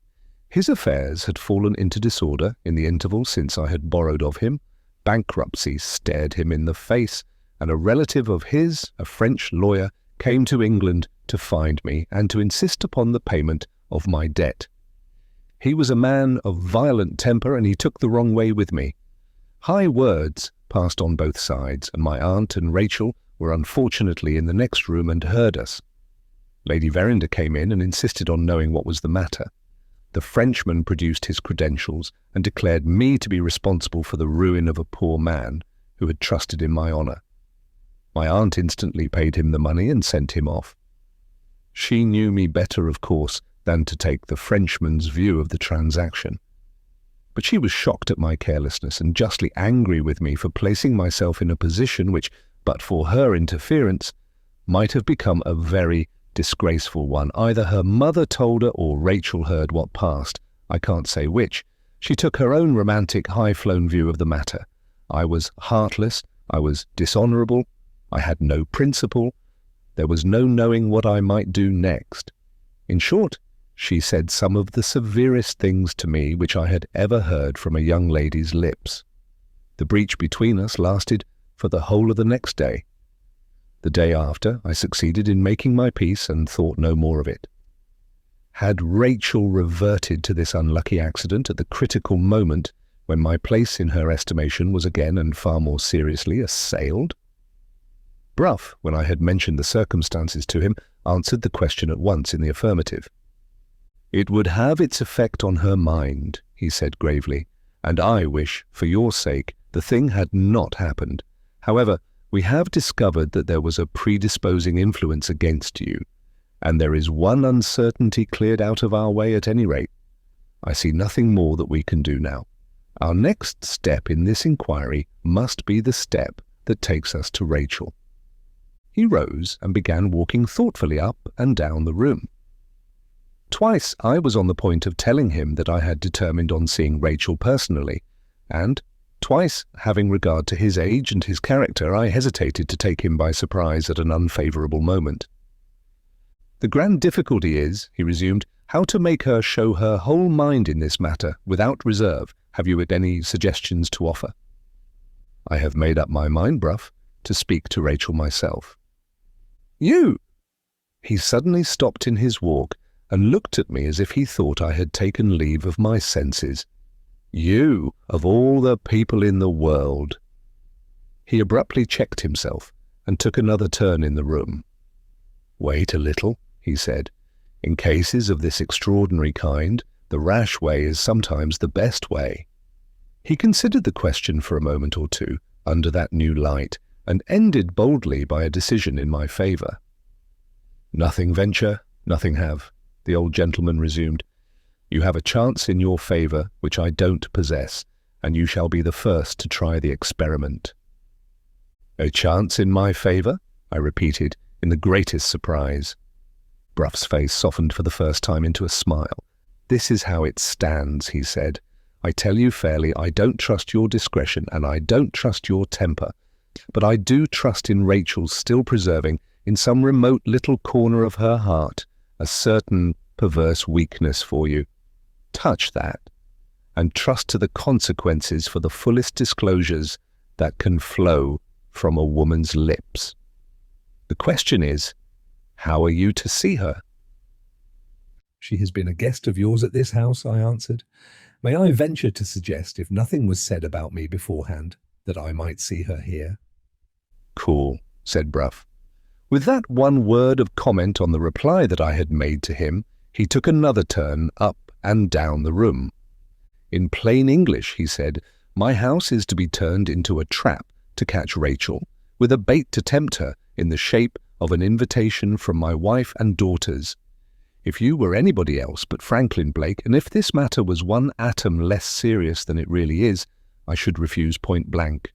His affairs had fallen into disorder in the interval since I had borrowed of him. Bankruptcy stared him in the face, and a relative of his, a French lawyer, came to England to find me and to insist upon the payment of my debt. He was a man of violent temper, and he took the wrong way with me. High words passed on both sides, and my aunt and Rachel were unfortunately in the next room and heard us. Lady Verinder came in and insisted on knowing what was the matter. The Frenchman produced his credentials and declared me to be responsible for the ruin of a poor man who had trusted in my honour. My aunt instantly paid him the money and sent him off. She knew me better, of course, than to take the Frenchman's view of the transaction. But she was shocked at my carelessness and justly angry with me for placing myself in a position which, but for her interference, might have become a very disgraceful one. Either her mother told her or Rachel heard what passed. I can't say which. She took her own romantic, high-flown view of the matter. I was heartless, I was dishonourable, I had no principle, there was no knowing what I might do next. In short, she said some of the severest things to me which I had ever heard from a young lady's lips. The breach between us lasted for the whole of the next day. The day after, I succeeded in making my peace and thought no more of it. Had Rachel reverted to this unlucky accident at the critical moment when my place in her estimation was again and far more seriously assailed? Bruff, when I had mentioned the circumstances to him, answered the question at once in the affirmative. "It would have its effect on her mind," he said gravely, "and I wish, for your sake, the thing had not happened. However, we have discovered that there was a predisposing influence against you, and there is one uncertainty cleared out of our way at any rate. I see nothing more that we can do now. Our next step in this inquiry must be the step that takes us to Rachel." He rose and began walking thoughtfully up and down the room. Twice I was on the point of telling him that I had determined on seeing Rachel personally, and twice, having regard to his age and his character, I hesitated to take him by surprise at an unfavourable moment. "The grand difficulty is," he resumed, "how to make her show her whole mind in this matter without reserve. Have you any suggestions to offer?" "I have made up my mind, Bruff, to speak to Rachel myself." "You?" He suddenly stopped in his walk and looked at me as if he thought I had taken leave of my senses. "You, of all the people in the world." He abruptly checked himself and took another turn in the room. "Wait a little," he said. "In cases of this extraordinary kind, the rash way is sometimes the best way." He considered the question for a moment or two under that new light and ended boldly by a decision in my favour. "Nothing venture, nothing have," the old gentleman resumed. "You have a chance in your favour which I don't possess, and you shall be the first to try the experiment." "A chance in my favour?" I repeated in the greatest surprise. Bruff's face softened for the first time into a smile. "This is how it stands," he said. "I tell you fairly, I don't trust your discretion and I don't trust your temper, but I do trust in Rachel's still preserving, in some remote little corner of her heart, a certain perverse weakness for you. Touch that, and trust to the consequences for the fullest disclosures that can flow from a woman's lips. The question is, how are you to see her?" "She has been a guest of yours at this house," I answered. "May I venture to suggest, if nothing was said about me beforehand, that I might see her here?" "Cool," said Bruff. With that one word of comment on the reply that I had made to him, he took another turn up and down the room. "In plain English," he said, "my house is to be turned into a trap to catch Rachel, with a bait to tempt her in the shape of an invitation from my wife and daughters. If you were anybody else but Franklin Blake, and if this matter was one atom less serious than it really is, I should refuse point blank.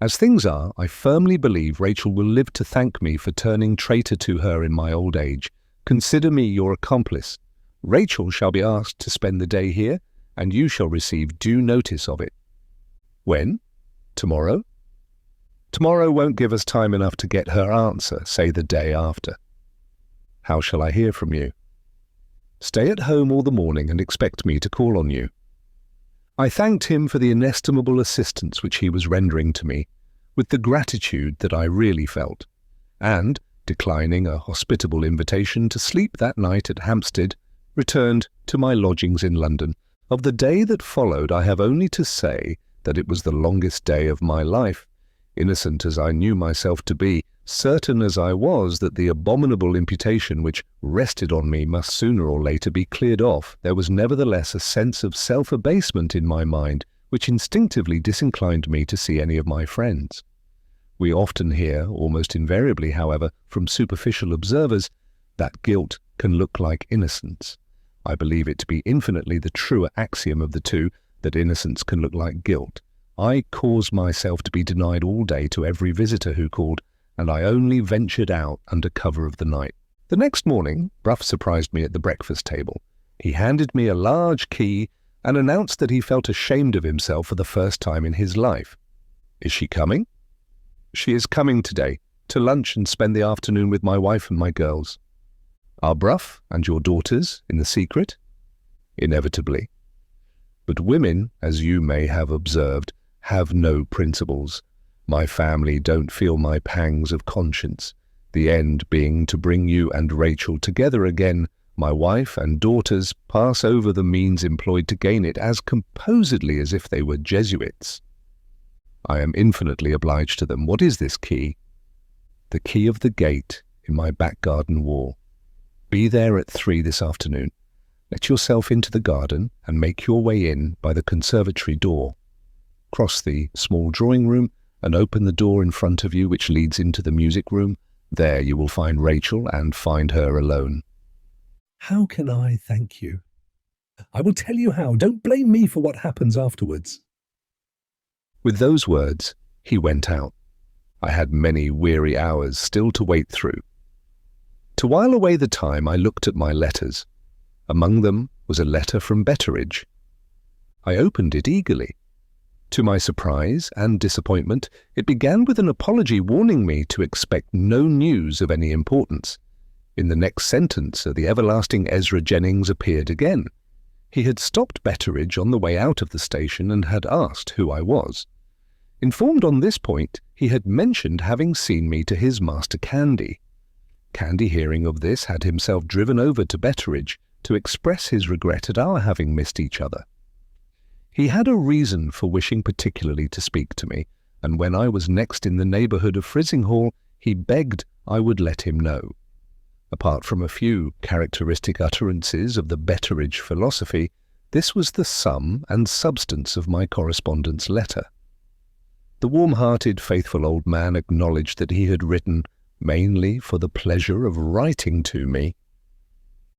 As things are, I firmly believe Rachel will live to thank me for turning traitor to her in my old age. Consider me your accomplice. Rachel shall be asked to spend the day here, and you shall receive due notice of it." "When? Tomorrow?" "Tomorrow won't give us time enough to get her answer, say the day after." "How shall I hear from you?" "Stay at home all the morning and expect me to call on you." I thanked him for the inestimable assistance which he was rendering to me, with the gratitude that I really felt, and, declining a hospitable invitation to sleep that night at Hampstead, returned to my lodgings in London. Of the day that followed, I have only to say that it was the longest day of my life. Innocent as I knew myself to be, certain as I was that the abominable imputation which rested on me must sooner or later be cleared off, there was nevertheless a sense of self-abasement in my mind which instinctively disinclined me to see any of my friends. We often hear, almost invariably however, from superficial observers, that guilt can look like innocence. I believe it to be infinitely the truer axiom of the two, that innocence can look like guilt. I caused myself to be denied all day to every visitor who called, and I only ventured out under cover of the night. The next morning, Bruff surprised me at the breakfast table. He handed me a large key and announced that he felt ashamed of himself for the first time in his life. "Is she coming?" "She is coming today, to lunch and spend the afternoon with my wife and my girls." "Are Bruff and your daughters in the secret?" "Inevitably. But women, as you may have observed, have no principles. My family don't feel my pangs of conscience, the end being to bring you and Rachel together again. My wife and daughters pass over the means employed to gain it as composedly as if they were Jesuits." "I am infinitely obliged to them. What is this key?" "The key of the gate in my back garden wall. Be there at 3 this afternoon. Let yourself into the garden and make your way in by the conservatory door. Cross the small drawing-room and open the door in front of you which leads into the music-room. There you will find Rachel and find her alone." "How can I thank you?" "I will tell you how. Don't blame me for what happens afterwards." With those words, he went out. I had many weary hours still to wait through. To while away the time, I looked at my letters. Among them was a letter from Betteridge. I opened it eagerly. To my surprise and disappointment, it began with an apology warning me to expect no news of any importance. In the next sentence, the everlasting Ezra Jennings appeared again. He had stopped Betteridge on the way out of the station and had asked who I was. Informed on this point, he had mentioned having seen me to his master Candy. Candy, hearing of this, had himself driven over to Betteridge to express his regret at our having missed each other. He had a reason for wishing particularly to speak to me, and when I was next in the neighbourhood of Frizinghall, he begged I would let him know. Apart from a few characteristic utterances of the Betteridge philosophy, This was the sum and substance of my correspondence letter. The warm-hearted, faithful old man acknowledged that he had written mainly for the pleasure of writing to me.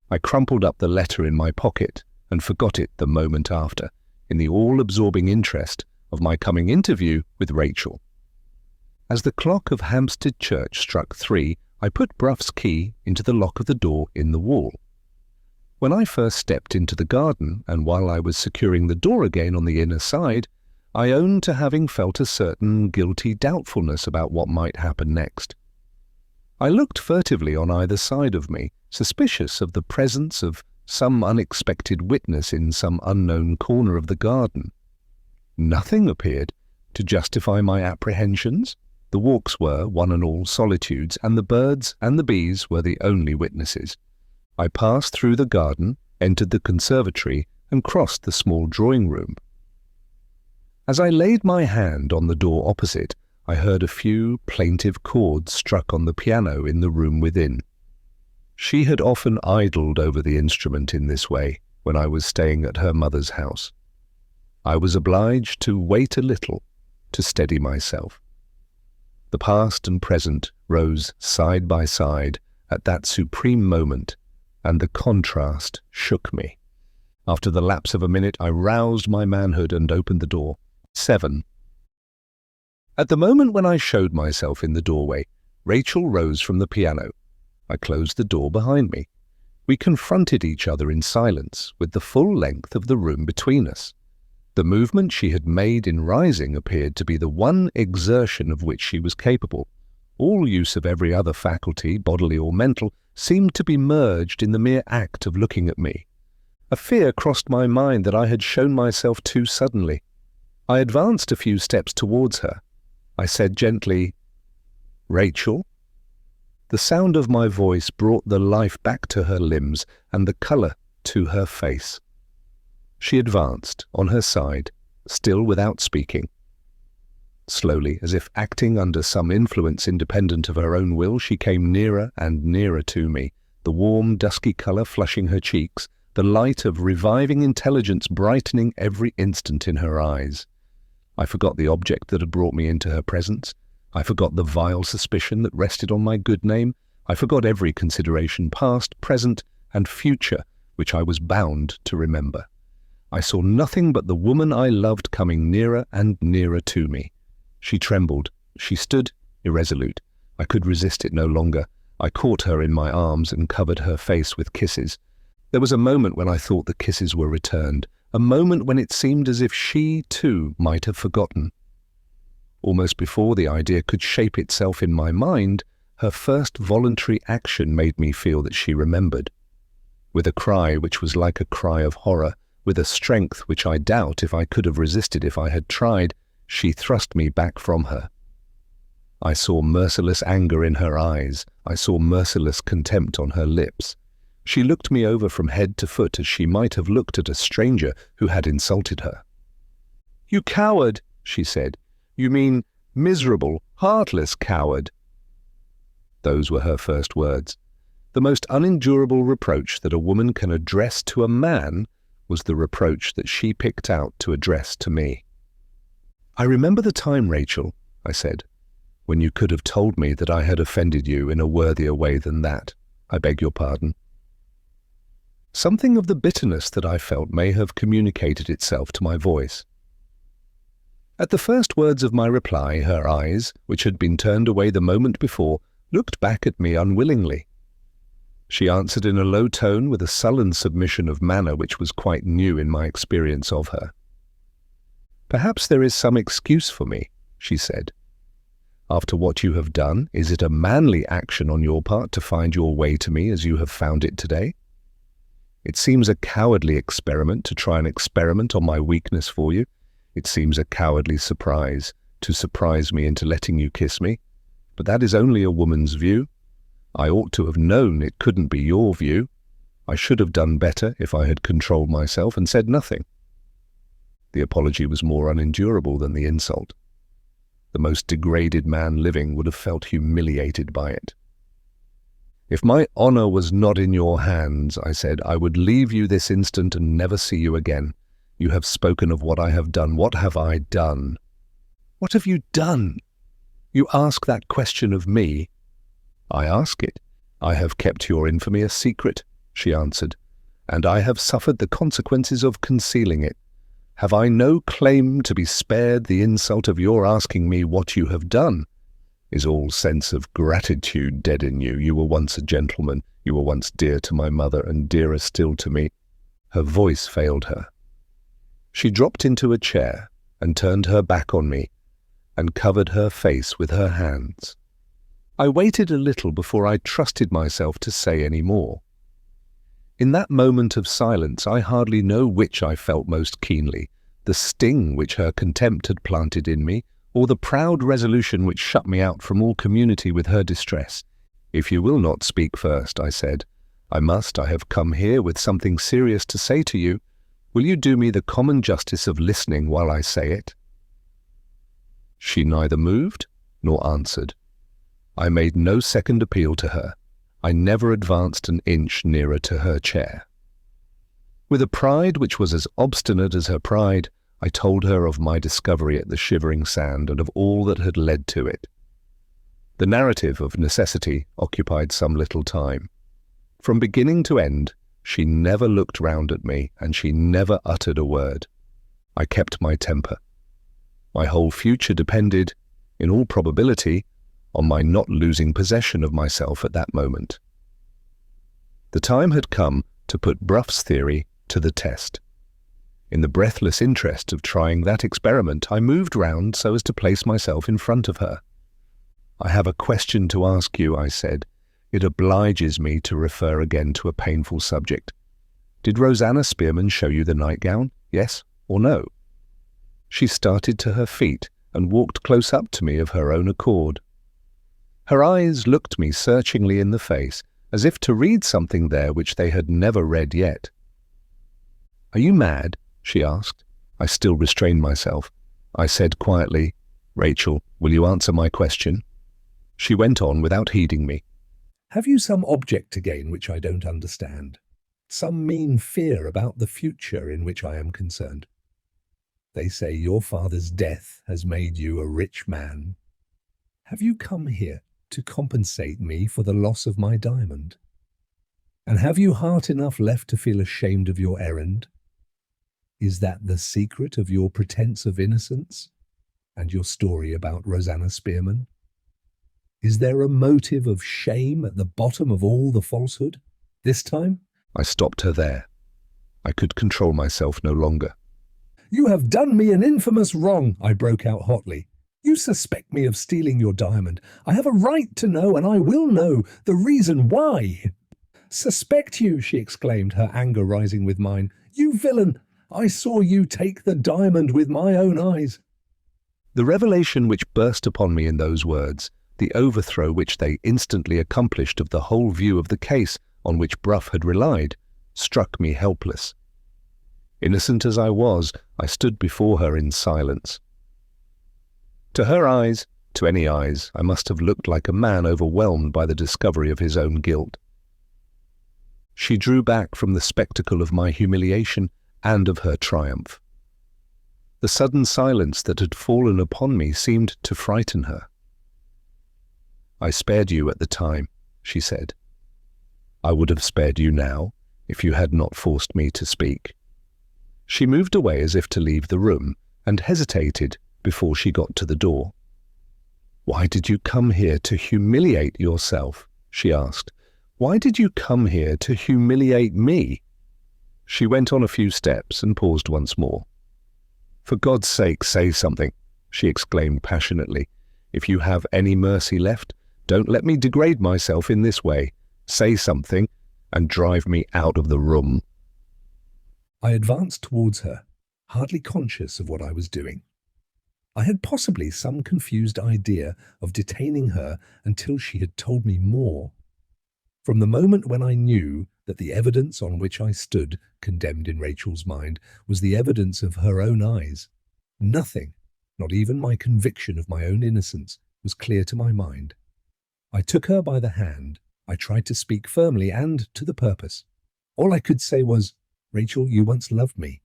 I crumpled up the letter in my pocket and forgot it the moment after, in the all-absorbing interest of my coming interview with Rachel. As the clock of Hampstead Church struck 3, I put Bruff's key into the lock of the door in the wall. When I first stepped into the garden, and while I was securing the door again on the inner side, I own to having felt a certain guilty doubtfulness about what might happen next. I looked furtively on either side of me, suspicious of the presence of some unexpected witness in some unknown corner of the garden. Nothing appeared to justify my apprehensions. The walks were, one and all, solitudes, and the birds and the bees were the only witnesses. I passed through the garden, entered the conservatory, and crossed the small drawing-room. As I laid my hand on the door opposite, I heard a few plaintive chords struck on the piano in the room within. She had often idled over the instrument in this way when I was staying at her mother's house. I was obliged to wait a little to steady myself. The past and present rose side by side at that supreme moment, and the contrast shook me. After the lapse of a minute, I roused my manhood and opened the door. 7. At the moment when I showed myself in the doorway, Rachel rose from the piano. I closed the door behind me. We confronted each other in silence, with the full length of the room between us. The movement she had made in rising appeared to be the one exertion of which she was capable. All use of every other faculty, bodily or mental, seemed to be merged in the mere act of looking at me. A fear crossed my mind that I had shown myself too suddenly. I advanced a few steps towards her. I said gently, "Rachel?" The sound of my voice brought the life back to her limbs and the colour to her face. She advanced, on her side, still without speaking. Slowly, as if acting under some influence independent of her own will, she came nearer and nearer to me, the warm, dusky colour flushing her cheeks, the light of reviving intelligence brightening every instant in her eyes. I forgot the object that had brought me into her presence. I forgot the vile suspicion that rested on my good name. I forgot every consideration, past, present, and future, which I was bound to remember. I saw nothing but the woman I loved coming nearer and nearer to me. She trembled. She stood irresolute. I could resist it no longer. I caught her in my arms and covered her face with kisses. There was a moment when I thought the kisses were returned, a moment when it seemed as if she, too, might have forgotten. Almost before the idea could shape itself in my mind, her first voluntary action made me feel that she remembered. With a cry which was like a cry of horror, with a strength which I doubt if I could have resisted if I had tried, she thrust me back from her. I saw merciless anger in her eyes. I saw merciless contempt on her lips. She looked me over from head to foot as she might have looked at a stranger who had insulted her. "You coward," she said. "You mean miserable, heartless coward." Those were her first words. The most unendurable reproach that a woman can address to a man was the reproach that she picked out to address to me. "I remember the time, Rachel," I said, "when you could have told me that I had offended you in a worthier way than that. I beg your pardon." Something of the bitterness that I felt may have communicated itself to my voice. At the first words of my reply, her eyes, which had been turned away the moment before, looked back at me unwillingly. She answered in a low tone with a sullen submission of manner which was quite new in my experience of her. "Perhaps there is some excuse for me," she said. "After what you have done, is it a manly action on your part to find your way to me as you have found it today? It seems a cowardly experiment to try and experiment on my weakness for you. It seems a cowardly surprise to surprise me into letting you kiss me. But that is only a woman's view. I ought to have known it couldn't be your view. I should have done better if I had controlled myself and said nothing." The apology was more unendurable than the insult. The most degraded man living would have felt humiliated by it. If my honor was not in your hands, I said, I would leave you this instant and never see you again. You have spoken of what I have done. What have I done? What have you done? You ask that question of me. I ask it. I have kept your infamy a secret, she answered, and I have suffered the consequences of concealing it. Have I no claim to be spared the insult of your asking me what you have done? Is all sense of gratitude dead in you? You were once a gentleman. You were once dear to my mother and dearer still to me. Her voice failed her. She dropped into a chair and turned her back on me and covered her face with her hands. I waited a little before I trusted myself to say any more. In that moment of silence, I hardly know which I felt most keenly, the sting which her contempt had planted in me, or the proud resolution which shut me out from all community with her distress. If you will not speak first, I said, I have come here with something serious to say to you. Will you do me the common justice of listening while I say it? She neither moved nor answered. I made no second appeal to her. I never advanced an inch nearer to her chair. With a pride which was as obstinate as her pride, I told her of my discovery at the Shivering Sand and of all that had led to it. The narrative of necessity occupied some little time. From beginning to end, she never looked round at me, and she never uttered a word. I kept my temper. My whole future depended, in all probability, on my not losing possession of myself at that moment. The time had come to put Bruff's theory to the test. In the breathless interest of trying that experiment, I moved round so as to place myself in front of her. I have a question to ask you, I said. It obliges me to refer again to a painful subject. Did Rosanna Spearman show you the nightgown? Yes or no? She started to her feet and walked close up to me of her own accord. Her eyes looked me searchingly in the face, as if to read something there which they had never read yet. Are you mad? She asked. I still restrained myself. I said quietly, Rachel, will you answer my question? She went on without heeding me. Have you some object to gain which I don't understand? Some mean fear about the future in which I am concerned? They say your father's death has made you a rich man. Have you come here to compensate me for the loss of my diamond? And have you heart enough left to feel ashamed of your errand? Is that the secret of your pretense of innocence and your story about Rosanna Spearman? Is there a motive of shame at the bottom of all the falsehood? This time? I stopped her there. I could control myself no longer. You have done me an infamous wrong, I broke out hotly. You suspect me of stealing your diamond. I have a right to know, and I will know, the reason why. Suspect you, she exclaimed, her anger rising with mine. You villain! I saw you take the diamond with my own eyes. The revelation which burst upon me in those words, the overthrow which they instantly accomplished of the whole view of the case on which Bruff had relied, struck me helpless. Innocent as I was, I stood before her in silence. To her eyes, to any eyes, I must have looked like a man overwhelmed by the discovery of his own guilt. She drew back from the spectacle of my humiliation and of her triumph. The sudden silence that had fallen upon me seemed to frighten her. I spared you at the time, she said. I would have spared you now, if you had not forced me to speak. She moved away as if to leave the room, and hesitated before she got to the door. Why did you come here to humiliate yourself? She asked. Why did you come here to humiliate me? She went on a few steps and paused once more. For God's sake, say something, she exclaimed passionately. If you have any mercy left, don't let me degrade myself in this way. Say something and drive me out of the room. I advanced towards her, hardly conscious of what I was doing. I had possibly some confused idea of detaining her until she had told me more. From the moment when I knew that the evidence on which I stood, condemned in Rachel's mind, was the evidence of her own eyes, nothing, not even my conviction of my own innocence, was clear to my mind. I took her by the hand I tried to speak firmly and to the purpose. All I could say was, "Rachel, you once loved me."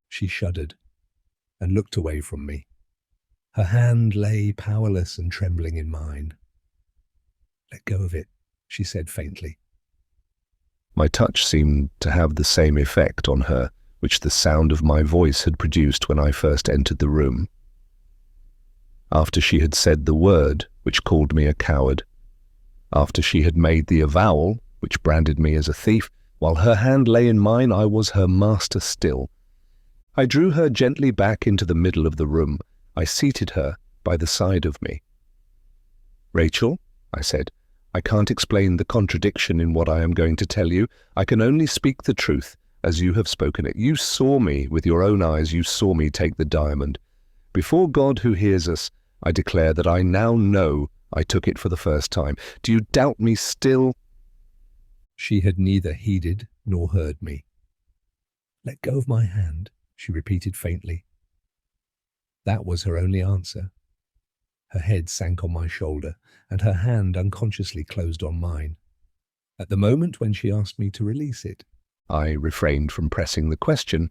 She shuddered and looked away from me. Her hand lay powerless and trembling in mine. "Let go of it," she said faintly. My touch seemed to have the same effect on her which the sound of my voice had produced when I first entered the room. After she had said the word which called me a coward, after she had made the avowal which branded me as a thief, while her hand lay in mine, I was her master still. I drew her gently back into the middle of the room. I seated her by the side of me. "Rachel," I said, "I can't explain the contradiction in what I am going to tell you. I can only speak the truth, as you have spoken it. You saw me, with your own eyes, you saw me take the diamond. Before God who hears us, I declare that I now know I took it for the first time. Do you doubt me still?" She had neither heeded nor heard me. "Let go of my hand," she repeated faintly. That was her only answer. Her head sank on my shoulder, and her hand unconsciously closed on mine. At the moment when she asked me to release it, I refrained from pressing the question,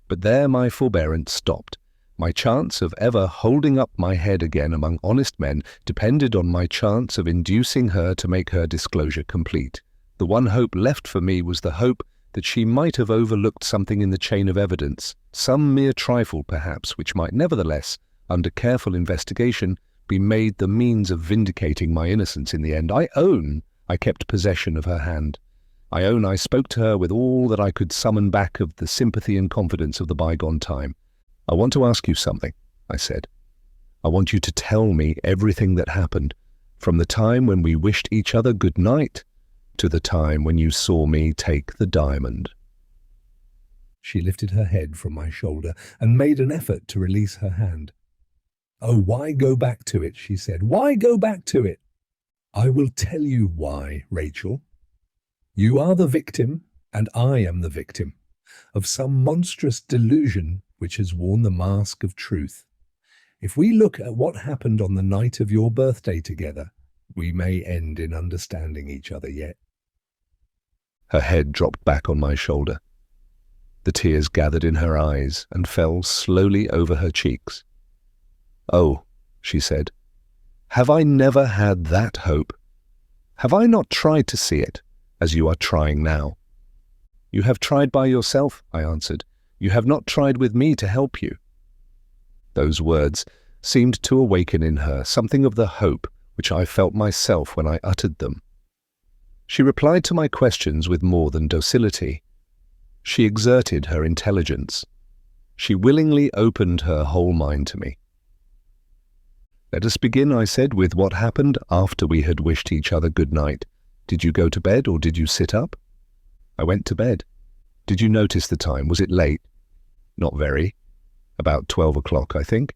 but there my forbearance stopped. My chance of ever holding up my head again among honest men depended on my chance of inducing her to make her disclosure complete. The one hope left for me was the hope that she might have overlooked something in the chain of evidence, some mere trifle perhaps, which might nevertheless, under careful investigation, be made the means of vindicating my innocence in the end. I own I kept possession of her hand. I own I spoke to her with all that I could summon back of the sympathy and confidence of the bygone time. "I want to ask you something," I said. "I want you to tell me everything that happened, from the time when we wished each other good night to the time when you saw me take the diamond." She lifted her head from my shoulder and made an effort to release her hand. "Oh, why go back to it?" she said. "Why go back to it?" "I will tell you why, Rachel. You are the victim, and I am the victim, of some monstrous delusion which has worn the mask of truth. If we look at what happened on the night of your birthday together, we may end in understanding each other yet." Her head dropped back on my shoulder. The tears gathered in her eyes and fell slowly over her cheeks. "Oh," she said, "have I never had that hope? Have I not tried to see it, as you are trying now?" "You have tried by yourself," I answered. "You have not tried with me to help you." Those words seemed to awaken in her something of the hope which I felt myself when I uttered them. She replied to my questions with more than docility. She exerted her intelligence. She willingly opened her whole mind to me. "Let us begin," I said, "with what happened after we had wished each other good night. Did you go to bed or did you sit up?" "I went to bed." "Did you notice the time? Was it late?" "Not very. About 12 o'clock, I think."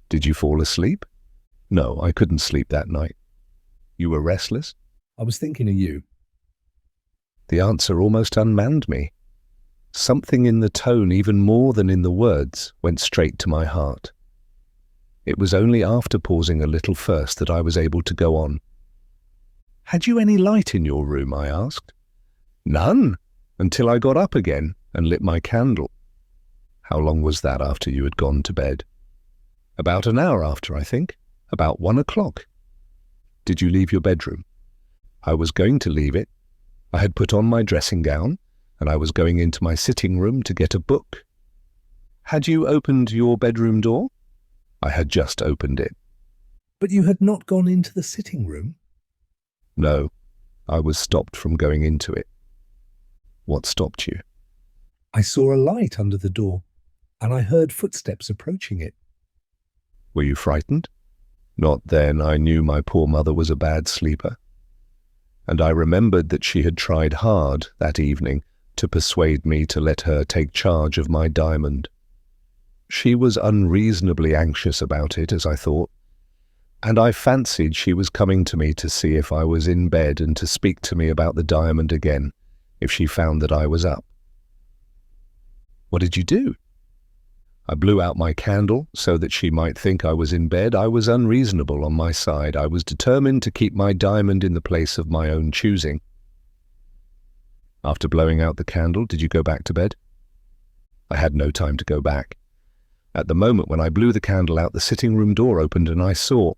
"Did you fall asleep?" "No, I couldn't sleep that night." "You were restless?" "I was thinking of you." The answer almost unmanned me. Something in the tone, even more than in the words, went straight to my heart. It was only after pausing a little first that I was able to go on. "Had you any light in your room?" I asked. "None, until I got up again and lit my candle." "How long was that after you had gone to bed?" "About an hour after, I think. About 1 o'clock." "Did you leave your bedroom?" "I was going to leave it. I had put on my dressing gown, and I was going into my sitting room to get a book." "Had you opened your bedroom door?" "I had just opened it." "But you had not gone into the sitting room?" "No, I was stopped from going into it." "What stopped you?" "I saw a light under the door, and I heard footsteps approaching it." "Were you frightened?" "Not then. I knew my poor mother was a bad sleeper. And I remembered that she had tried hard that evening to persuade me to let her take charge of my diamond. She was unreasonably anxious about it, as I thought, and I fancied she was coming to me to see if I was in bed and to speak to me about the diamond again, if she found that I was up." "What did you do?" I blew out my candle so that she might think I was in bed. I was unreasonable on my side. I was determined to keep my diamond in the place of my own choosing. After blowing out the candle, did you go back to bed? I had no time to go back. At the moment when I blew the candle out, the sitting room door opened and I saw.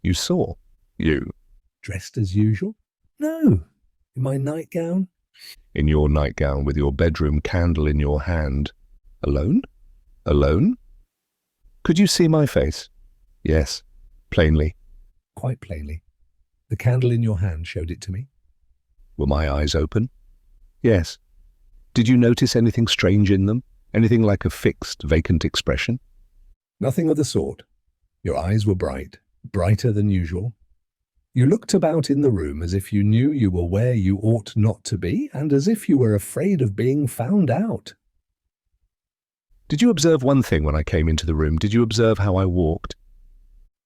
You saw? You? Dressed as usual? No. In my nightgown? In your nightgown with your bedroom candle in your hand. Alone? Alone? Could you see my face? Yes, plainly. Quite plainly. The candle in your hand showed it to me. Were my eyes open? Yes. Did you notice anything strange in them? Anything like a fixed, vacant expression? Nothing of the sort. Your eyes were bright, brighter than usual. You looked about in the room as if you knew you were where you ought not to be, and as if you were afraid of being found out. Did you observe one thing when I came into the room? Did you observe how I walked?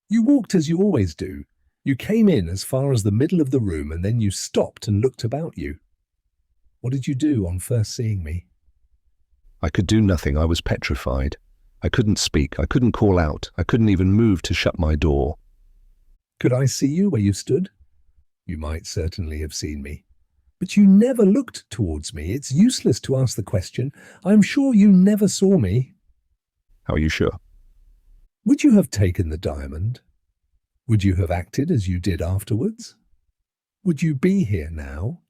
You walked as you always do. You came in as far as the middle of the room, and then you stopped and looked about you. What did you do on first seeing me? I could do nothing. I was petrified. I couldn't speak. I couldn't call out. I couldn't even move to shut my door. Could I see you where you stood? You might certainly have seen me. But you never looked towards me. It's useless to ask the question. I'm sure you never saw me. How are you sure? Would you have taken the diamond? Would you have acted as you did afterwards? Would you be here now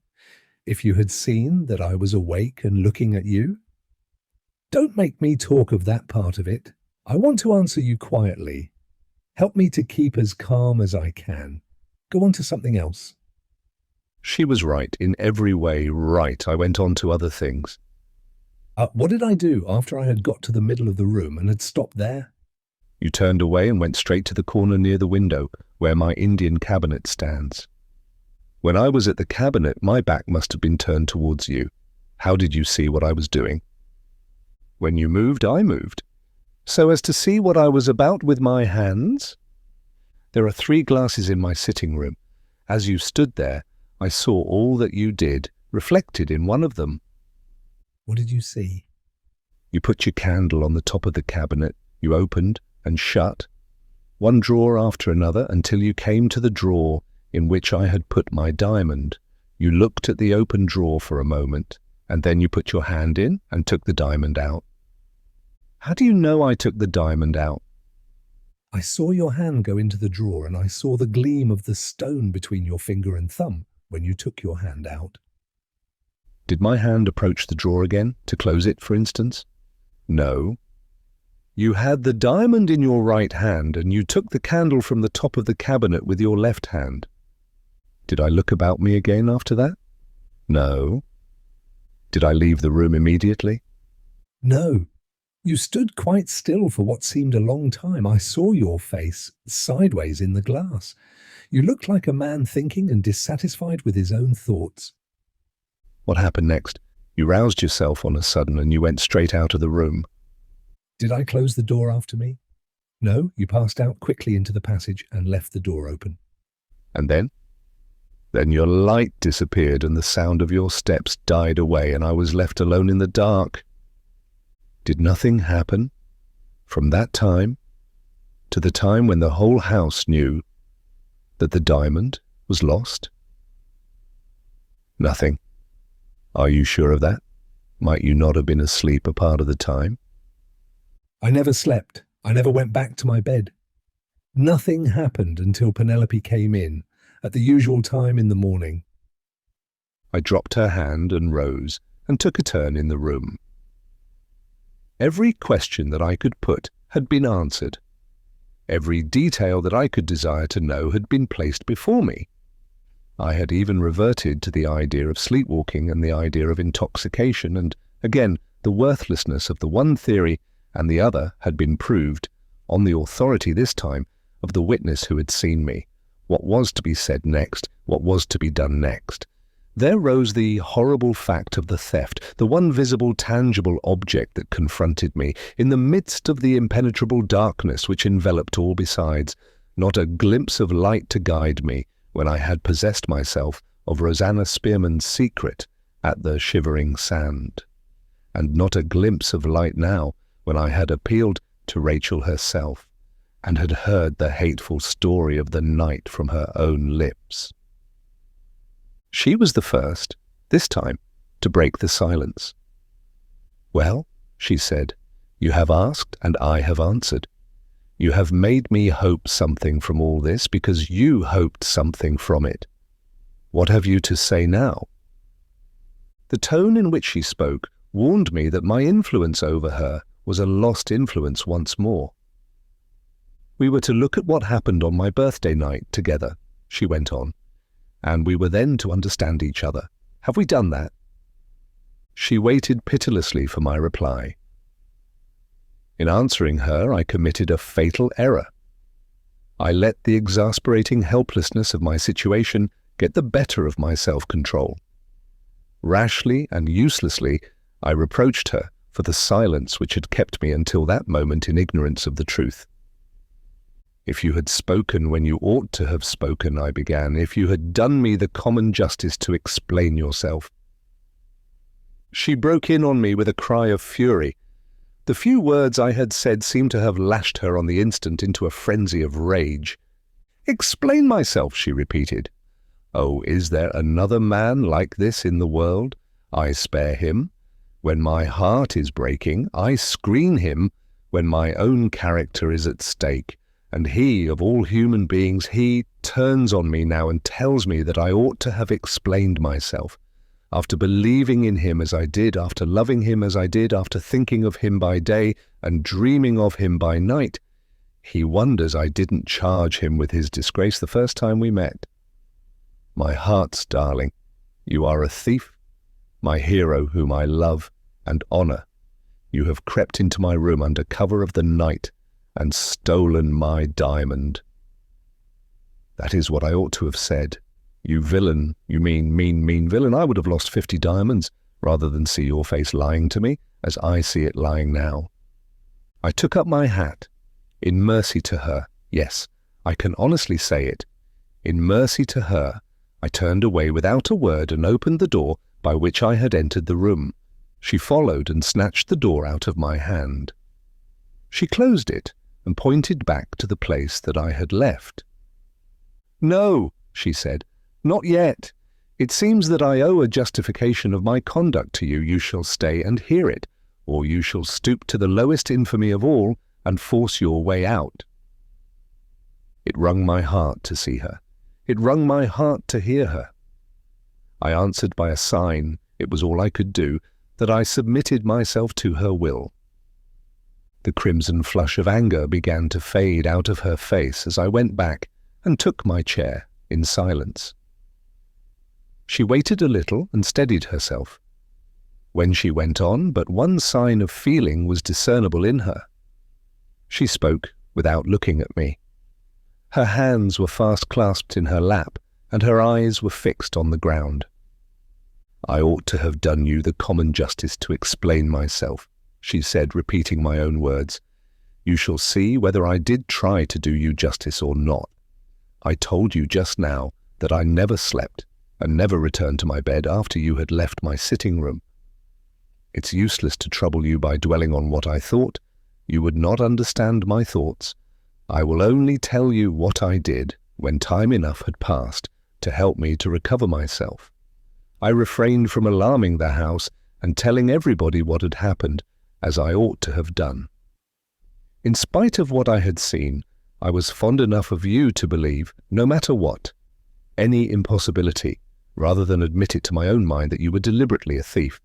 if you had seen that I was awake and looking at you? Don't make me talk of that part of it. I want to answer you quietly. Help me to keep as calm as I can. Go on to something else. She was right, in every way right. I went on to other things. What did I do after I had got to the middle of the room and had stopped there? You turned away and went straight to the corner near the window, where my Indian cabinet stands. When I was at the cabinet, my back must have been turned towards you. How did you see what I was doing? When you moved, I moved, so as to see what I was about with my hands. There are 3 glasses in my sitting room. As you stood there, I saw all that you did, reflected in one of them. What did you see? You put your candle on the top of the cabinet. You opened and shut, one drawer after another, until you came to the drawer in which I had put my diamond. You looked at the open drawer for a moment, and then you put your hand in and took the diamond out. How do you know I took the diamond out? I saw your hand go into the drawer, and I saw the gleam of the stone between your finger and thumb when you took your hand out. Did my hand approach the drawer again, to close it, for instance? No. You had the diamond in your right hand, and you took the candle from the top of the cabinet with your left hand. Did I look about me again after that? No. Did I leave the room immediately? No. You stood quite still for what seemed a long time. I saw your face sideways in the glass. You looked like a man thinking and dissatisfied with his own thoughts. What happened next? You roused yourself on a sudden and you went straight out of the room. Did I close the door after me? No, you passed out quickly into the passage and left the door open. And then? Then your light disappeared and the sound of your steps died away and I was left alone in the dark. Did nothing happen from that time to the time when the whole house knew that the diamond was lost? Nothing. Are you sure of that? Might you not have been asleep a part of the time? I never slept. I never went back to my bed. Nothing happened until Penelope came in at the usual time in the morning. I dropped her hand and rose and took a turn in the room. Every question that I could put had been answered. Every detail that I could desire to know had been placed before me. I had even reverted to the idea of sleepwalking and the idea of intoxication, and again the worthlessness of the one theory and the other had been proved, on the authority this time of the witness who had seen me. What was to be said next? What was to be done next? There rose the horrible fact of the theft, the one visible, tangible object that confronted me, in the midst of the impenetrable darkness which enveloped all besides. Not a glimpse of light to guide me when I had possessed myself of Rosanna Spearman's secret at the Shivering Sand. And not a glimpse of light now when I had appealed to Rachel herself and had heard the hateful story of the night from her own lips. She was the first, this time, to break the silence. "Well," she said, "you have asked and I have answered. You have made me hope something from all this because you hoped something from it. What have you to say now?" The tone in which she spoke warned me that my influence over her was a lost influence once more. "We were to look at what happened on my birthday night together," she went on, "and we were then to understand each other. Have we done that?" She waited pitilessly for my reply. In answering her, I committed a fatal error. I let the exasperating helplessness of my situation get the better of my self-control. Rashly and uselessly, I reproached her for the silence which had kept me until that moment in ignorance of the truth. "If you had spoken when you ought to have spoken," I began, "if you had done me the common justice to explain yourself." She broke in on me with a cry of fury. The few words I had said seemed to have lashed her on the instant into a frenzy of rage. "Explain myself," she repeated. "Oh, is there another man like this in the world? I spare him. When my heart is breaking, I screen him when my own character is at stake. And he, of all human beings, he turns on me now and tells me that I ought to have explained myself. After believing in him as I did, after loving him as I did, after thinking of him by day and dreaming of him by night, he wonders I didn't charge him with his disgrace the first time we met. My heart's darling, you are a thief, my hero whom I love and honor. You have crept into my room under cover of the night and stolen my diamond." That is what I ought to have said. "You villain, you mean villain. I would have lost 50 diamonds rather than see your face lying to me as I see it lying now." I took up my hat. In mercy to her, yes, I can honestly say it, in mercy to her, I turned away without a word and opened the door by which I had entered the room. She followed and snatched the door out of my hand. She closed it and pointed back to the place that I had left. "No," she said, "not yet. It seems that I owe a justification of my conduct to you. You shall stay and hear it, or you shall stoop to the lowest infamy of all and force your way out." It wrung my heart to see her. It wrung my heart to hear her. I answered by a sign, it was all I could do, that I submitted myself to her will. The crimson flush of anger began to fade out of her face as I went back and took my chair in silence. She waited a little and steadied herself. When she went on, but one sign of feeling was discernible in her. She spoke without looking at me. Her hands were fast clasped in her lap, and her eyes were fixed on the ground. "I ought to have done you the common justice to explain myself," she said, repeating my own words. "You shall see whether I did try to do you justice or not. I told you just now that I never slept and never returned to my bed after you had left my sitting room. It's useless to trouble you by dwelling on what I thought. You would not understand my thoughts. I will only tell you what I did when time enough had passed to help me to recover myself. I refrained from alarming the house and telling everybody what had happened, as I ought to have done. In spite of what I had seen, I was fond enough of you to believe, no matter what, any impossibility, rather than admit it to my own mind that you were deliberately a thief.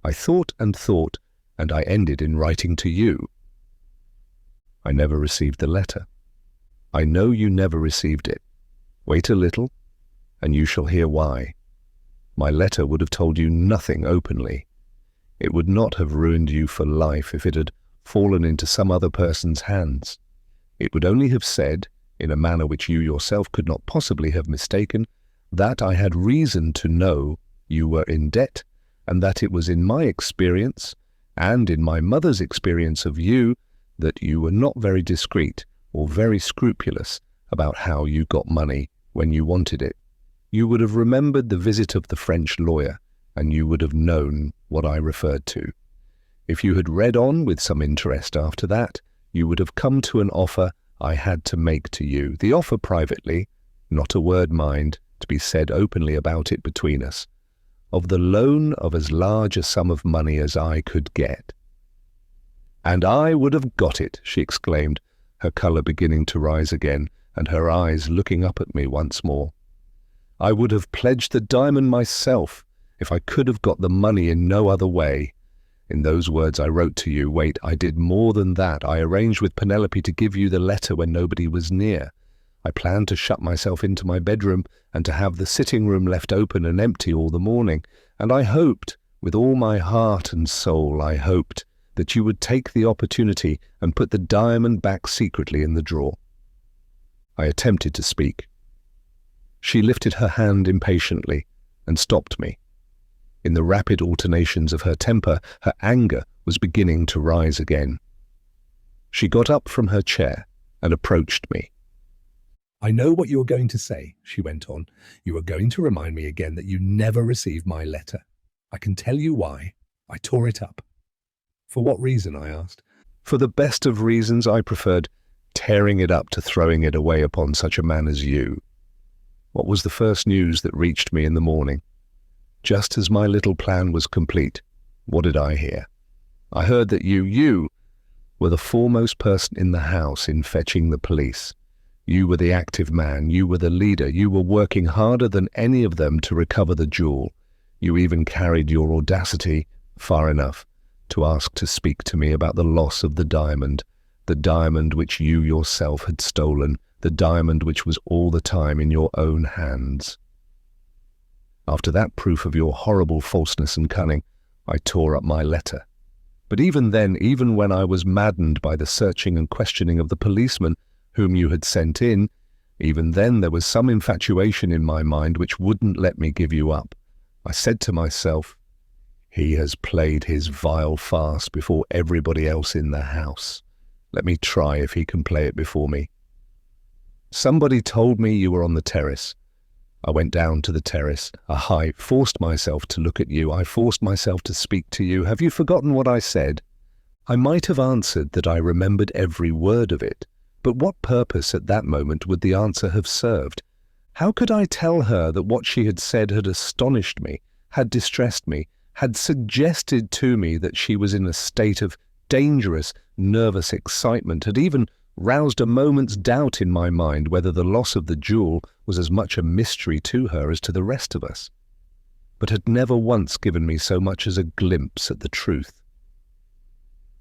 I thought, and I ended in writing to you. I never received the letter. I know you never received it. Wait a little, and you shall hear why. My letter would have told you nothing openly. It would not have ruined you for life if it had fallen into some other person's hands. It would only have said, in a manner which you yourself could not possibly have mistaken, that I had reason to know you were in debt, and that it was in my experience, and in my mother's experience of you, that you were not very discreet or very scrupulous about how you got money when you wanted it. You would have remembered the visit of the French lawyer, and you would have known what I referred to. If you had read on with some interest after that, you would have come to an offer I had to make to you. The offer privately, not a word, mind, to be said openly about it between us, of the loan of as large a sum of money as I could get. And I would have got it, she exclaimed, her colour beginning to rise again, and her eyes looking up at me once more. I would have pledged the diamond myself if I could have got the money in no other way. In those words I wrote to you. Wait, I did more than that. I arranged with Penelope to give you the letter when nobody was near. I planned to shut myself into my bedroom and to have the sitting room left open and empty all the morning. And I hoped, with all my heart and soul, I hoped that you would take the opportunity and put the diamond back secretly in the drawer. I attempted to speak. She lifted her hand impatiently and stopped me. In the rapid alternations of her temper, her anger was beginning to rise again. She got up from her chair and approached me. I know what you are going to say, she went on. You are going to remind me again that you never received my letter. I can tell you why. I tore it up. For what reason, I asked. For the best of reasons, I preferred tearing it up to throwing it away upon such a man as you. What was the first news that reached me in the morning? Just as my little plan was complete, what did I hear? I heard that you were the foremost person in the house in fetching the police. You were the active man, you were the leader, you were working harder than any of them to recover the jewel. You even carried your audacity far enough to ask to speak to me about the loss of the diamond which you yourself had stolen, the diamond which was all the time in your own hands. After that proof of your horrible falseness and cunning, I tore up my letter. But even then, even when I was maddened by the searching and questioning of the policeman whom you had sent in, even then there was some infatuation in my mind which wouldn't let me give you up. I said to myself, he has played his vile farce before everybody else in the house. Let me try if he can play it before me. Somebody told me you were on the terrace. I went down to the terrace. I forced myself to look at you. I forced myself to speak to you. Have you forgotten what I said? I might have answered that I remembered every word of it, but what purpose at that moment would the answer have served? How could I tell her that what she had said had astonished me, had distressed me, had suggested to me that she was in a state of dangerous, nervous excitement, had even roused a moment's doubt in my mind whether the loss of the jewel was as much a mystery to her as to the rest of us, but had never once given me so much as a glimpse at the truth.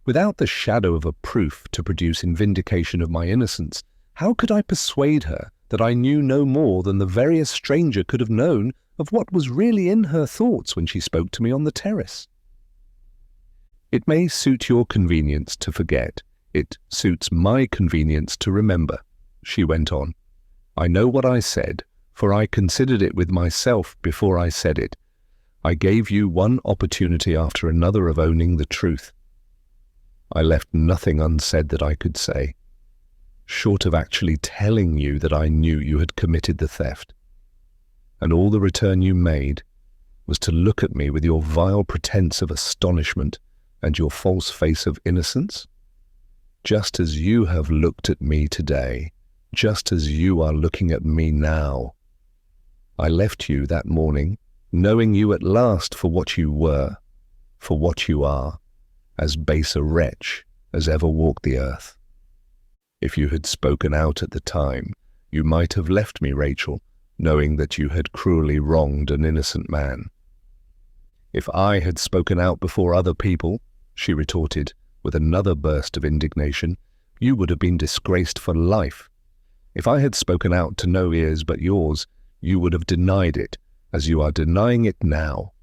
Without the shadow of a proof to produce in vindication of my innocence, how could I persuade her that I knew no more than the veriest stranger could have known of what was really in her thoughts when she spoke to me on the terrace? It may suit your convenience to forget. It suits my convenience to remember, she went on. I know what I said, for I considered it with myself before I said it. I gave you one opportunity after another of owning the truth. I left nothing unsaid that I could say, short of actually telling you that I knew you had committed the theft. And all the return you made was to look at me with your vile pretense of astonishment and your false face of innocence? Just as you have looked at me today, just as you are looking at me now. I left you that morning, knowing you at last for what you were, for what you are, as base a wretch as ever walked the earth. If you had spoken out at the time, you might have left me, Rachel, knowing that you had cruelly wronged an innocent man. If I had spoken out before other people, she retorted, with another burst of indignation, you would have been disgraced for life. If I had spoken out to no ears but yours, you would have denied it, as you are denying it now.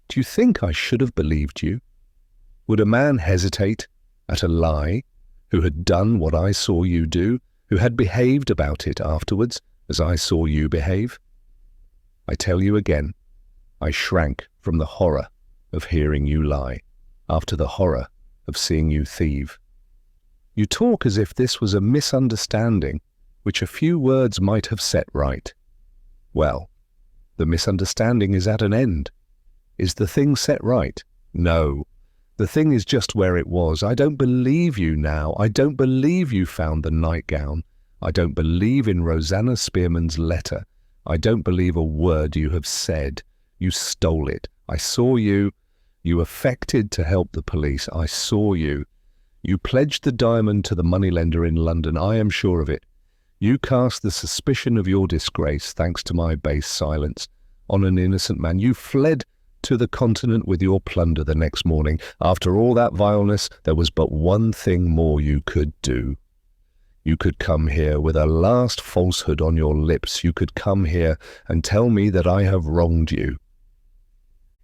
Do you think I should have believed you? Would a man hesitate at a lie who had done what I saw you do, who had behaved about it afterwards as I saw you behave? I tell you again, I shrank from the horror of hearing you lie, after the horror of seeing you thieve. You talk as if this was a misunderstanding which a few words might have set right. Well, the misunderstanding is at an end. Is the thing set right? No. The thing is just where it was. I don't believe you now. I don't believe you found the nightgown. I don't believe in Rosanna Spearman's letter. I don't believe a word you have said. You stole it. I saw you. You affected to help the police. I saw you. You pledged the diamond to the moneylender in London. I am sure of it. You cast the suspicion of your disgrace, thanks to my base silence, on an innocent man. You fled to the continent with your plunder the next morning. After all that vileness, there was but one thing more you could do. You could come here with a last falsehood on your lips. You could come here and tell me that I have wronged you.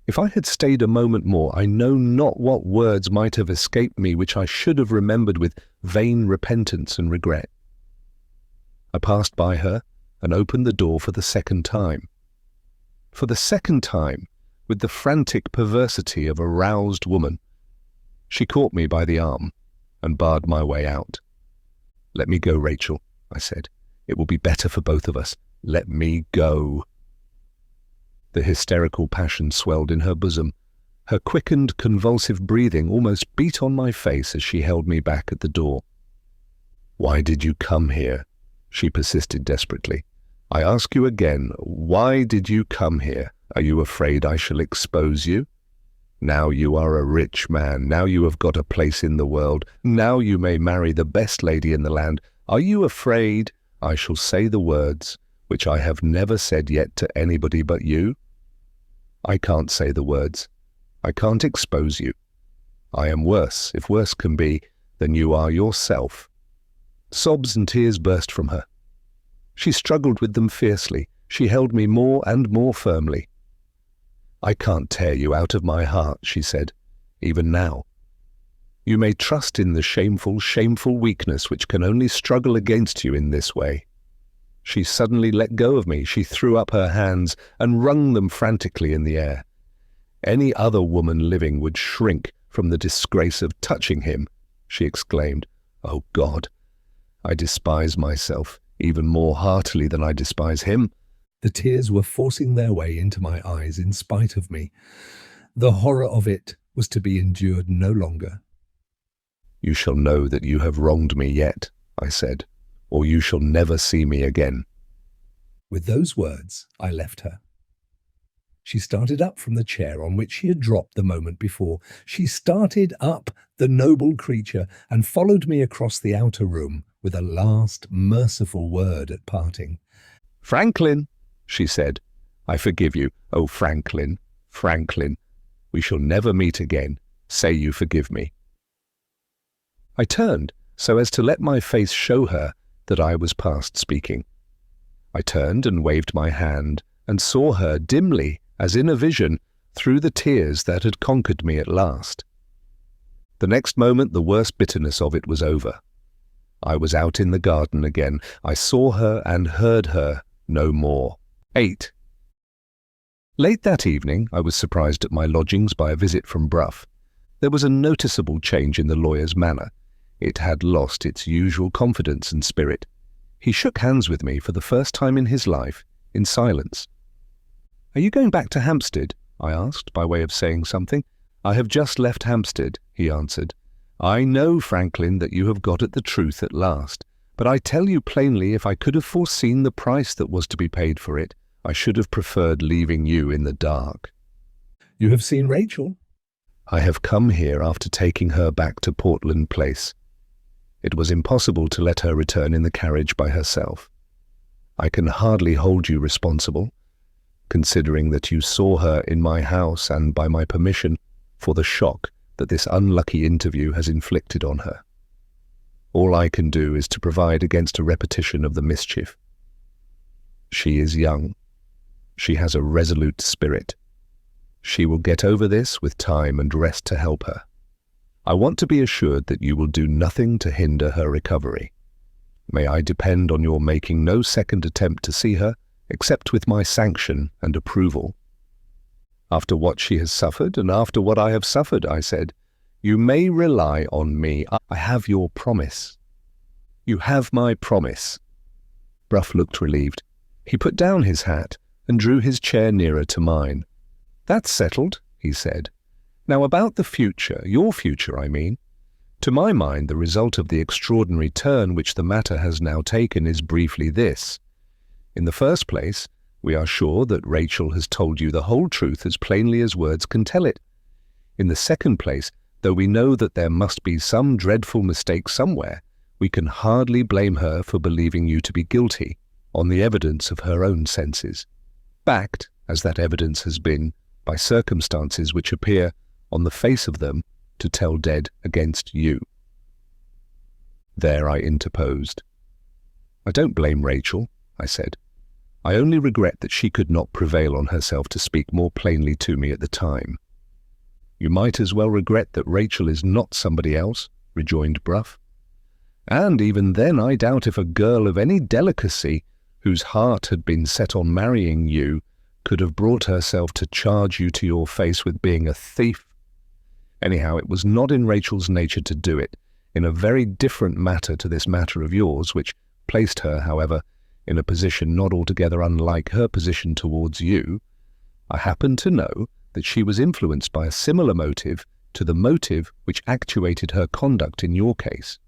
If I had stayed a moment more, I know not what words might have escaped me which I should have remembered with vain repentance and regret. I passed by her and opened the door for the second time. For the second time, with the frantic perversity of a roused woman, she caught me by the arm and barred my way out. "Let me go, Rachel," I said. "It will be better for both of us. Let me go." The hysterical passion swelled in her bosom. Her quickened, convulsive breathing almost beat on my face as she held me back at the door. "Why did you come here?" she persisted desperately. "I ask you again, why did you come here? Are you afraid I shall expose you? Now you are a rich man. Now you have got a place in the world. Now you may marry the best lady in the land. Are you afraid I shall say the words which I have never said yet to anybody but you? I can't say the words. I can't expose you. I am worse, if worse can be, than you are yourself." Sobs and tears burst from her. She struggled with them fiercely. She held me more and more firmly. "I can't tear you out of my heart," she said, "even now. You may trust in the shameful, shameful weakness which can only struggle against you in this way." She suddenly let go of me. She threw up her hands and wrung them frantically in the air. "Any other woman living would shrink from the disgrace of touching him," she exclaimed. "Oh God, I despise myself even more heartily than I despise him." The tears were forcing their way into my eyes in spite of me. The horror of it was to be endured no longer. "You shall know that you have wronged me yet," I said, "or you shall never see me again." With those words, I left her. She started up from the chair on which she had dropped the moment before. She started up, the noble creature, and followed me across the outer room with a last merciful word at parting. "Franklin," she said, "I forgive you. Oh, Franklin, Franklin, we shall never meet again. Say you forgive me." I turned so as to let my face show her that I was past speaking. I turned and waved my hand and saw her dimly, as in a vision, through the tears that had conquered me at last. The next moment the worst bitterness of it was over. I was out in the garden again. I saw her and heard her no more. 8. Late that evening I was surprised at my lodgings by a visit from Brough. There was a noticeable change in the lawyer's manner. It had lost its usual confidence and spirit. He shook hands with me for the first time in his life, in silence. "Are you going back to Hampstead?" I asked, by way of saying something. "I have just left Hampstead," he answered. "I know, Franklin, that you have got at the truth at last, but I tell you plainly, if I could have foreseen the price that was to be paid for it, I should have preferred leaving you in the dark." "You have seen Rachel?" "I have come here after taking her back to Portland Place. It was impossible to let her return in the carriage by herself. I can hardly hold you responsible, considering that you saw her in my house and by my permission, for the shock that this unlucky interview has inflicted on her. All I can do is to provide against a repetition of the mischief. She is young. She has a resolute spirit. She will get over this with time and rest to help her. I want to be assured that you will do nothing to hinder her recovery. May I depend on your making no second attempt to see her, except with my sanction and approval?" "After what she has suffered, and after what I have suffered," I said, "you may rely on me. I have your promise." "You have my promise." Brough looked relieved. He put down his hat and drew his chair nearer to mine. "That's settled," he said. Now about the future, your future, I mean. To my mind, the result of the extraordinary turn which the matter has now taken is briefly this. In the first place, we are sure that Rachel has told you the whole truth as plainly as words can tell it. In the second place, though we know that there must be some dreadful mistake somewhere, we can hardly blame her for believing you to be guilty on the evidence of her own senses, backed, as that evidence has been, by circumstances which appear, on the face of them, to tell dead against you. There I interposed. I don't blame Rachel, I said. I only regret that she could not prevail on herself to speak more plainly to me at the time. You might as well regret that Rachel is not somebody else, rejoined Bruff. And even then I doubt if a girl of any delicacy, whose heart had been set on marrying you, could have brought herself to charge you to your face with being a thief. Anyhow, it was not in Rachel's nature to do it, in a very different matter to this matter of yours, which placed her, however, in a position not altogether unlike her position towards you. I happen to know that she was influenced by a similar motive to the motive which actuated her conduct in your case.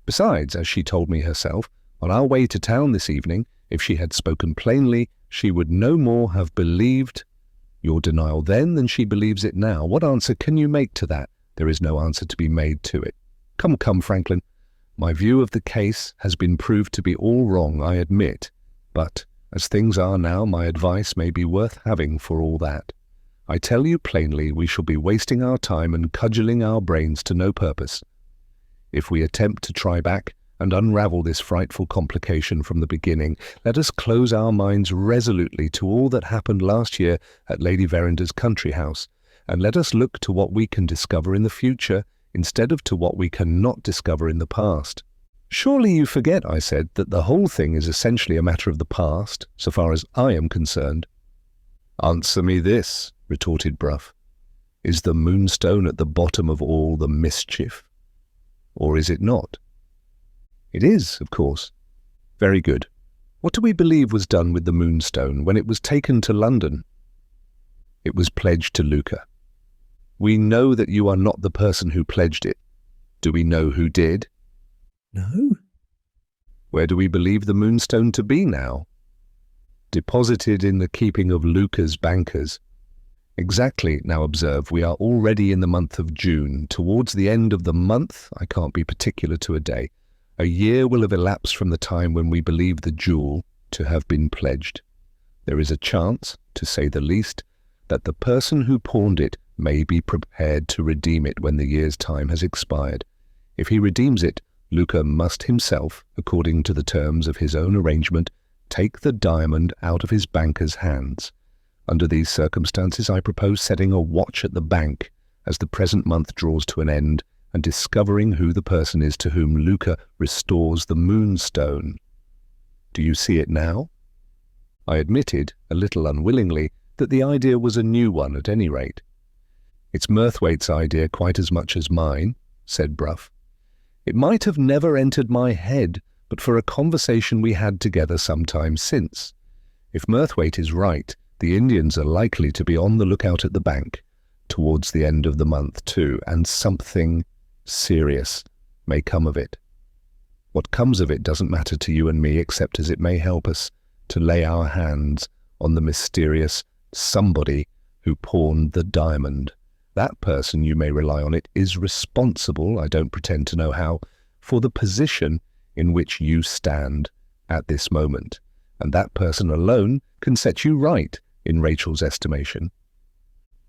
Besides, as she told me herself, on our way to town this evening, if she had spoken plainly, she would no more have believed your denial then than she believes it now. What answer can you make to that? There is no answer to be made to it. Come, Franklin. My view of the case has been proved to be all wrong, I admit, but as things are now, my advice may be worth having for all that. I tell you plainly, we shall be wasting our time and cudgelling our brains to no purpose. If we attempt to try back and unravel this frightful complication from the beginning, let us close our minds resolutely to all that happened last year at Lady Verinder's country house, and let us look to what we can discover in the future, instead of to what we cannot discover in the past. Surely you forget, I said, that the whole thing is essentially a matter of the past, so far as I am concerned. Answer me this, retorted Bruff. Is the Moonstone at the bottom of all the mischief? Or is it not? It is, of course. Very good. What do we believe was done with the Moonstone when it was taken to London? It was pledged to Luca. We know that you are not the person who pledged it. Do we know who did? No. Where do we believe the Moonstone to be now? Deposited in the keeping of Luca's bankers. Exactly. Now observe, we are already in the month of June. Towards the end of the month, I can't be particular to a day, a year will have elapsed from the time when we believe the jewel to have been pledged. There is a chance, to say the least, that the person who pawned it may be prepared to redeem it when the year's time has expired. If he redeems it, Luca must himself, according to the terms of his own arrangement, take the diamond out of his banker's hands. Under these circumstances, I propose setting a watch at the bank as the present month draws to an end, and discovering who the person is to whom Luca restores the Moonstone. Do you see it now? I admitted, a little unwillingly, that the idea was a new one at any rate. It's Murthwaite's idea quite as much as mine, said Bruff. It might have never entered my head but for a conversation we had together some time since. If Murthwaite is right, the Indians are likely to be on the lookout at the bank, towards the end of the month too, and something serious may come of it. What comes of it doesn't matter to you and me, except as it may help us to lay our hands on the mysterious somebody who pawned the diamond. That person, you may rely on it, is responsible, I don't pretend to know how, for the position in which you stand at this moment, and that person alone can set you right in Rachel's estimation.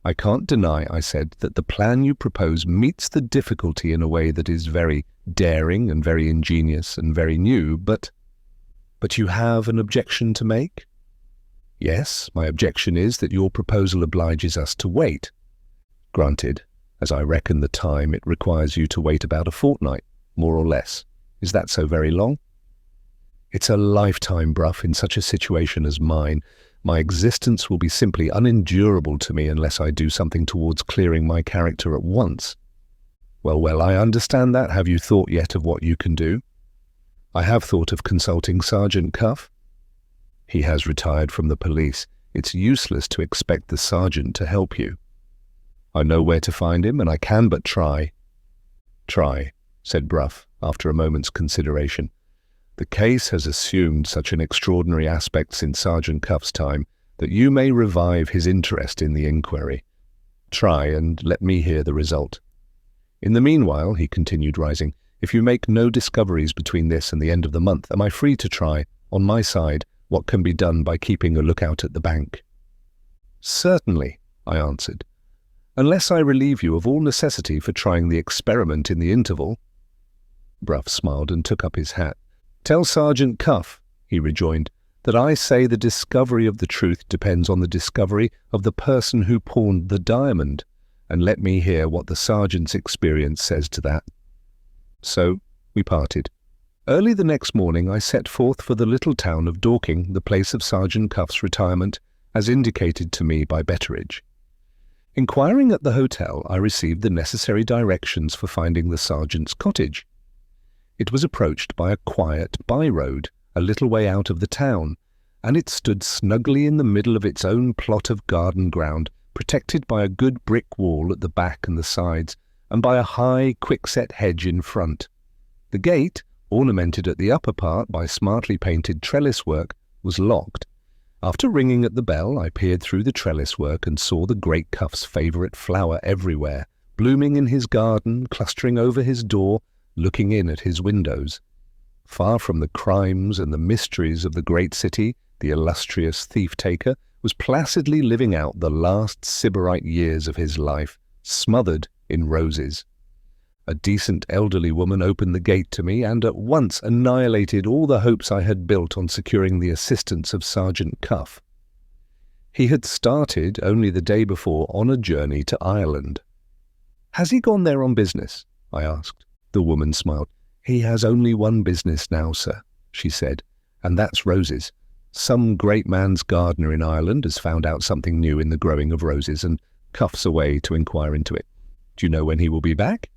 I can't deny, I said, that the plan you propose meets the difficulty in a way that is very daring and very ingenious and very new, but you have an objection to make? Yes, my objection is that your proposal obliges us to wait. Granted, as I reckon the time, it requires you to wait about a fortnight, more or less. Is that so very long? It's a lifetime, Bruff, in such a situation as mine. My existence will be simply unendurable to me unless I do something towards clearing my character at once. Well, I understand that. Have you thought yet of what you can do? I have thought of consulting Sergeant Cuff. He has retired from the police. It's useless to expect the sergeant to help you. I know where to find him, and I can but try. Try, said Bruff, after a moment's consideration. The case has assumed such an extraordinary aspect since Sergeant Cuff's time that you may revive his interest in the inquiry. Try, and let me hear the result. In the meanwhile, he continued, rising, if you make no discoveries between this and the end of the month, am I free to try, on my side, what can be done by keeping a lookout at the bank? Certainly, I answered, unless I relieve you of all necessity for trying the experiment in the interval. Bruff smiled and took up his hat. Tell Sergeant Cuff, he rejoined, that I say the discovery of the truth depends on the discovery of the person who pawned the diamond, and let me hear what the sergeant's experience says to that. So we parted. Early the next morning I set forth for the little town of Dorking, the place of Sergeant Cuff's retirement, as indicated to me by Betteridge. Inquiring at the hotel, I received the necessary directions for finding the sergeant's cottage. It was approached by a quiet by-road, a little way out of the town, and it stood snugly in the middle of its own plot of garden ground, protected by a good brick wall at the back and the sides, and by a high, quickset hedge in front. The gate, ornamented at the upper part by smartly painted trellis work, was locked. After ringing at the bell, I peered through the trellis work and saw the great Cuff's favourite flower everywhere, blooming in his garden, clustering over his door, looking in at his windows. Far from the crimes and the mysteries of the great city, the illustrious thief-taker was placidly living out the last sybarite years of his life, smothered in roses. A decent elderly woman opened the gate to me and at once annihilated all the hopes I had built on securing the assistance of Sergeant Cuff. He had started only the day before on a journey to Ireland. "Has he gone there on business?" I asked. The woman smiled. "He has only one business now, sir," she said, "and that's roses. Some great man's gardener in Ireland has found out something new in the growing of roses, and Cuff's away to inquire into it. Do you know when he will be back?"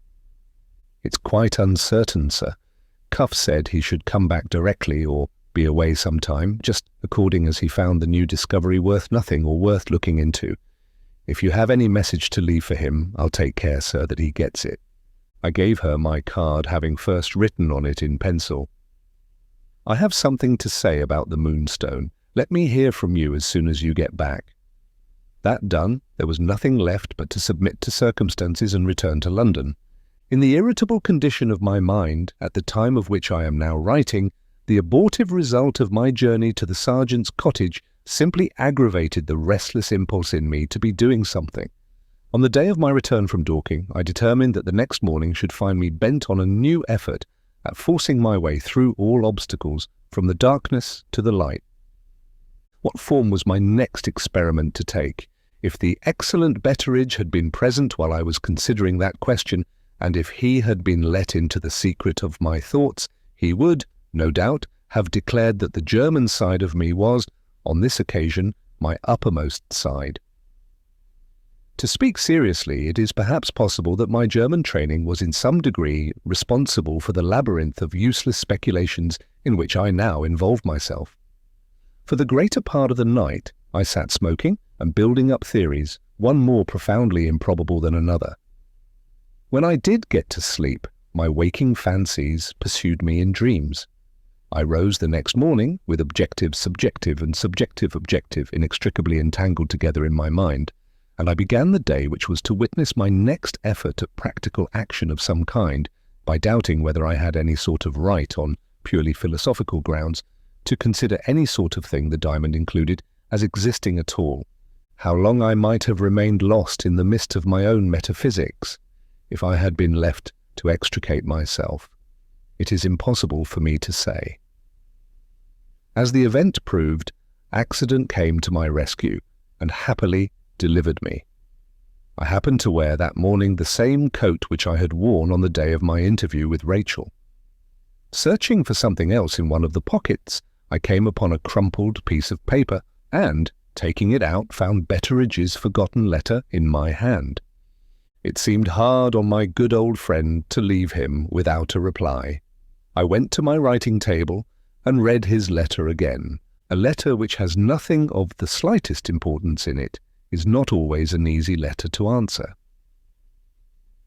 "It's quite uncertain, sir. Cuff said he should come back directly or be away some time, just according as he found the new discovery worth nothing or worth looking into. If you have any message to leave for him, I'll take care, sir, that he gets it." I gave her my card, having first written on it in pencil, "I have something to say about the Moonstone. Let me hear from you as soon as you get back." That done, there was nothing left but to submit to circumstances and return to London. In the irritable condition of my mind, at the time of which I am now writing, the abortive result of my journey to the sergeant's cottage simply aggravated the restless impulse in me to be doing something. On the day of my return from Dorking, I determined that the next morning should find me bent on a new effort at forcing my way through all obstacles, from the darkness to the light. What form was my next experiment to take? If the excellent Betteridge had been present while I was considering that question, and if he had been let into the secret of my thoughts, he would, no doubt, have declared that the German side of me was, on this occasion, my uppermost side. To speak seriously, it is perhaps possible that my German training was in some degree responsible for the labyrinth of useless speculations in which I now involved myself. For the greater part of the night, I sat smoking and building up theories, one more profoundly improbable than another. When I did get to sleep, my waking fancies pursued me in dreams. I rose the next morning with objective subjective and subjective objective inextricably entangled together in my mind, and I began the day which was to witness my next effort at practical action of some kind, by doubting whether I had any sort of right, on purely philosophical grounds, to consider any sort of thing, the diamond included, as existing at all. How long I might have remained lost in the mist of my own metaphysics, if I had been left to extricate myself, it is impossible for me to say. As the event proved, accident came to my rescue, and happily delivered me. I happened to wear that morning the same coat which I had worn on the day of my interview with Rachel. Searching for something else in one of the pockets, I came upon a crumpled piece of paper and, taking it out, found Betteridge's forgotten letter in my hand. It seemed hard on my good old friend to leave him without a reply. I went to my writing table and read his letter again. A letter which has nothing of the slightest importance in it is not always an easy letter to answer.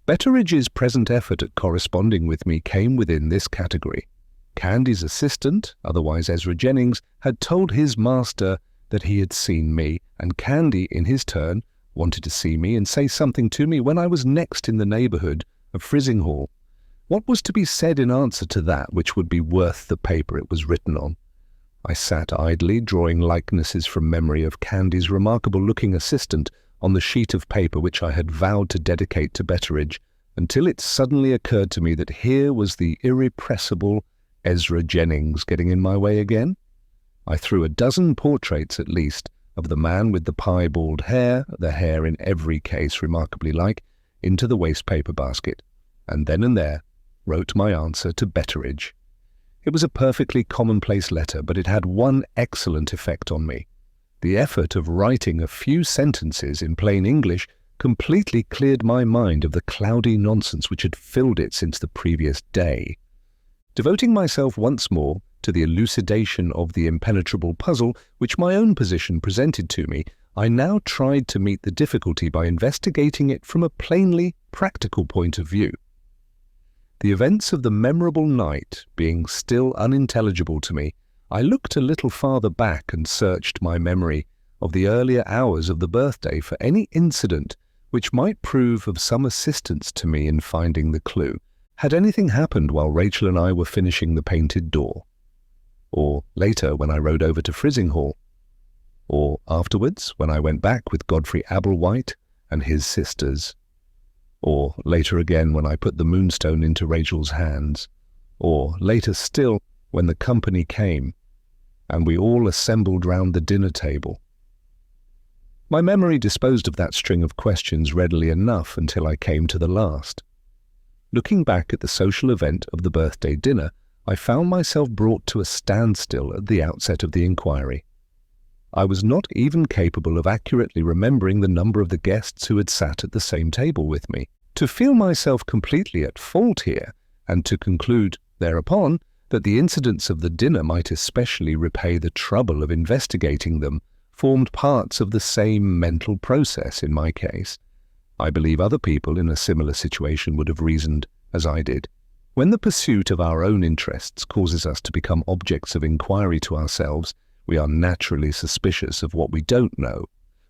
Betteridge's present effort at corresponding with me came within this category. Candy's assistant, otherwise Ezra Jennings, had told his master that he had seen me, and Candy, in his turn, wanted to see me and say something to me when I was next in the neighbourhood of Frizinghall. What was to be said in answer to that which would be worth the paper it was written on? I sat idly, drawing likenesses from memory of Candy's remarkable-looking assistant on the sheet of paper which I had vowed to dedicate to Betteridge, until it suddenly occurred to me that here was the irrepressible Ezra Jennings getting in my way again. I threw a dozen portraits at least of the man with the piebald hair, the hair in every case remarkably like, into the waste-paper basket, and then and there wrote my answer to Betteridge. It was a perfectly commonplace letter, but it had one excellent effect on me. The effort of writing a few sentences in plain English completely cleared my mind of the cloudy nonsense which had filled it since the previous day. Devoting myself once more to the elucidation of the impenetrable puzzle which my own position presented to me, I now tried to meet the difficulty by investigating it from a plainly practical point of view. The events of the memorable night being still unintelligible to me, I looked a little farther back and searched my memory of the earlier hours of the birthday for any incident which might prove of some assistance to me in finding the clue. Had anything happened while Rachel and I were finishing the painted door? Or later when I rode over to Frizinghall? Or afterwards when I went back with Godfrey Ablewhite and his sisters? Or later again when I put the Moonstone into Rachel's hands? Or later still when the company came and we all assembled round the dinner table? My memory disposed of that string of questions readily enough until I came to the last. Looking back at the social event of the birthday dinner, I found myself brought to a standstill at the outset of the inquiry. I was not even capable of accurately remembering the number of the guests who had sat at the same table with me. To feel myself completely at fault here, and to conclude thereupon that the incidents of the dinner might especially repay the trouble of investigating them, formed parts of the same mental process in my case. I believe other people in a similar situation would have reasoned as I did. When the pursuit of our own interests causes us to become objects of inquiry to ourselves, we are naturally suspicious of what we don't know.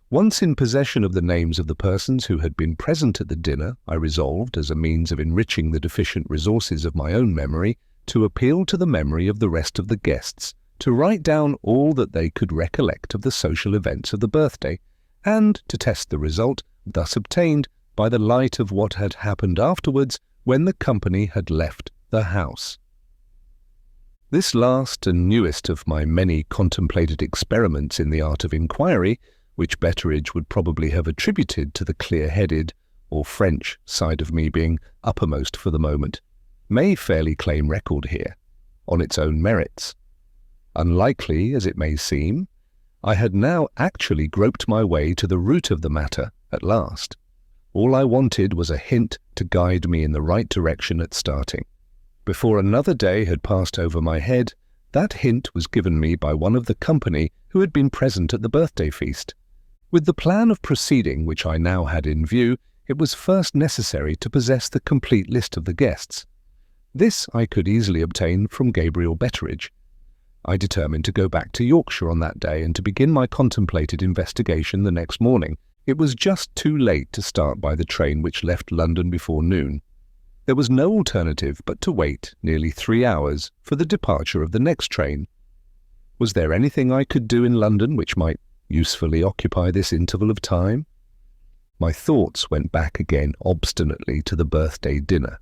Once in possession of the names of the persons who had been present at the dinner, I resolved, as a means of enriching the deficient resources of my own memory, to appeal to the memory of the rest of the guests, to write down all that they could recollect of the social events of the birthday, and to test the result thus obtained by the light of what had happened afterwards when the company had left the house. This last and newest of my many contemplated experiments in the art of inquiry, which Betteridge would probably have attributed to the clear-headed, or French, side of me being uppermost for the moment, may fairly claim record here, on its own merits. Unlikely as it may seem, I had now actually groped my way to the root of the matter at last. All I wanted was a hint to guide me in the right direction at starting. Before another day had passed over my head, that hint was given me by one of the company who had been present at the birthday feast. With the plan of proceeding which I now had in view, it was first necessary to possess the complete list of the guests. This I could easily obtain from Gabriel Betteridge. I determined to go back to Yorkshire on that day and to begin my contemplated investigation the next morning. It was just too late to start by the train which left London before noon. There was no alternative but to wait nearly 3 hours for the departure of the next train. Was there anything I could do in London which might usefully occupy this interval of time? My thoughts went back again obstinately to the birthday dinner.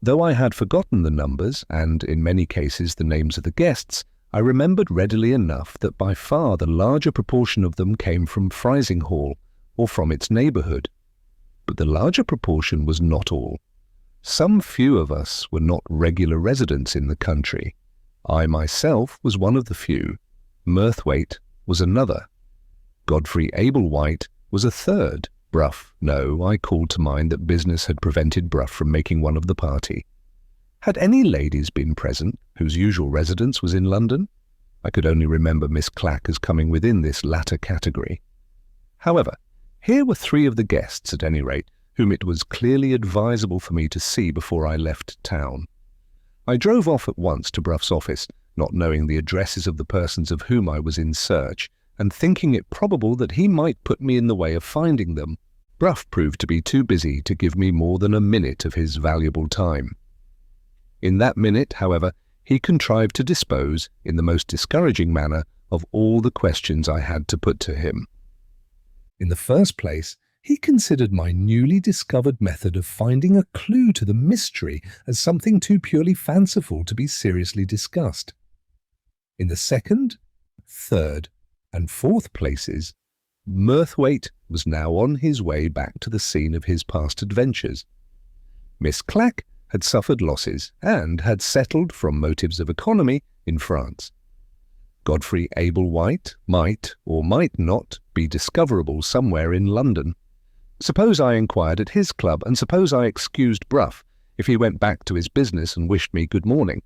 Though I had forgotten the numbers, and in many cases the names of the guests, I remembered readily enough that by far the larger proportion of them came from Frizinghall, or from its neighbourhood. But the larger proportion was not all. Some few of us were not regular residents in the country. I myself was one of the few. Murthwaite was another. Godfrey Ablewhite was a third. I called to mind that business had prevented Brough from making one of the party. Had any ladies been present whose usual residence was in London? I could only remember Miss Clack as coming within this latter category. However, here were 3 of the guests, at any rate, whom it was clearly advisable for me to see before I left town. I drove off at once to Bruff's office, not knowing the addresses of the persons of whom I was in search, and thinking it probable that he might put me in the way of finding them. Bruff proved to be too busy to give me more than a minute of his valuable time. In that minute, however, he contrived to dispose, in the most discouraging manner, of all the questions I had to put to him. In the first place, he considered my newly discovered method of finding a clue to the mystery as something too purely fanciful to be seriously discussed. In the second, third, and fourth places, Murthwaite was now on his way back to the scene of his past adventures. Miss Clack had suffered losses and had settled, from motives of economy, in France. Godfrey Ablewhite might, or might not, be discoverable somewhere in London. Suppose I inquired at his club, and suppose I excused Bruff if he went back to his business and wished me good morning.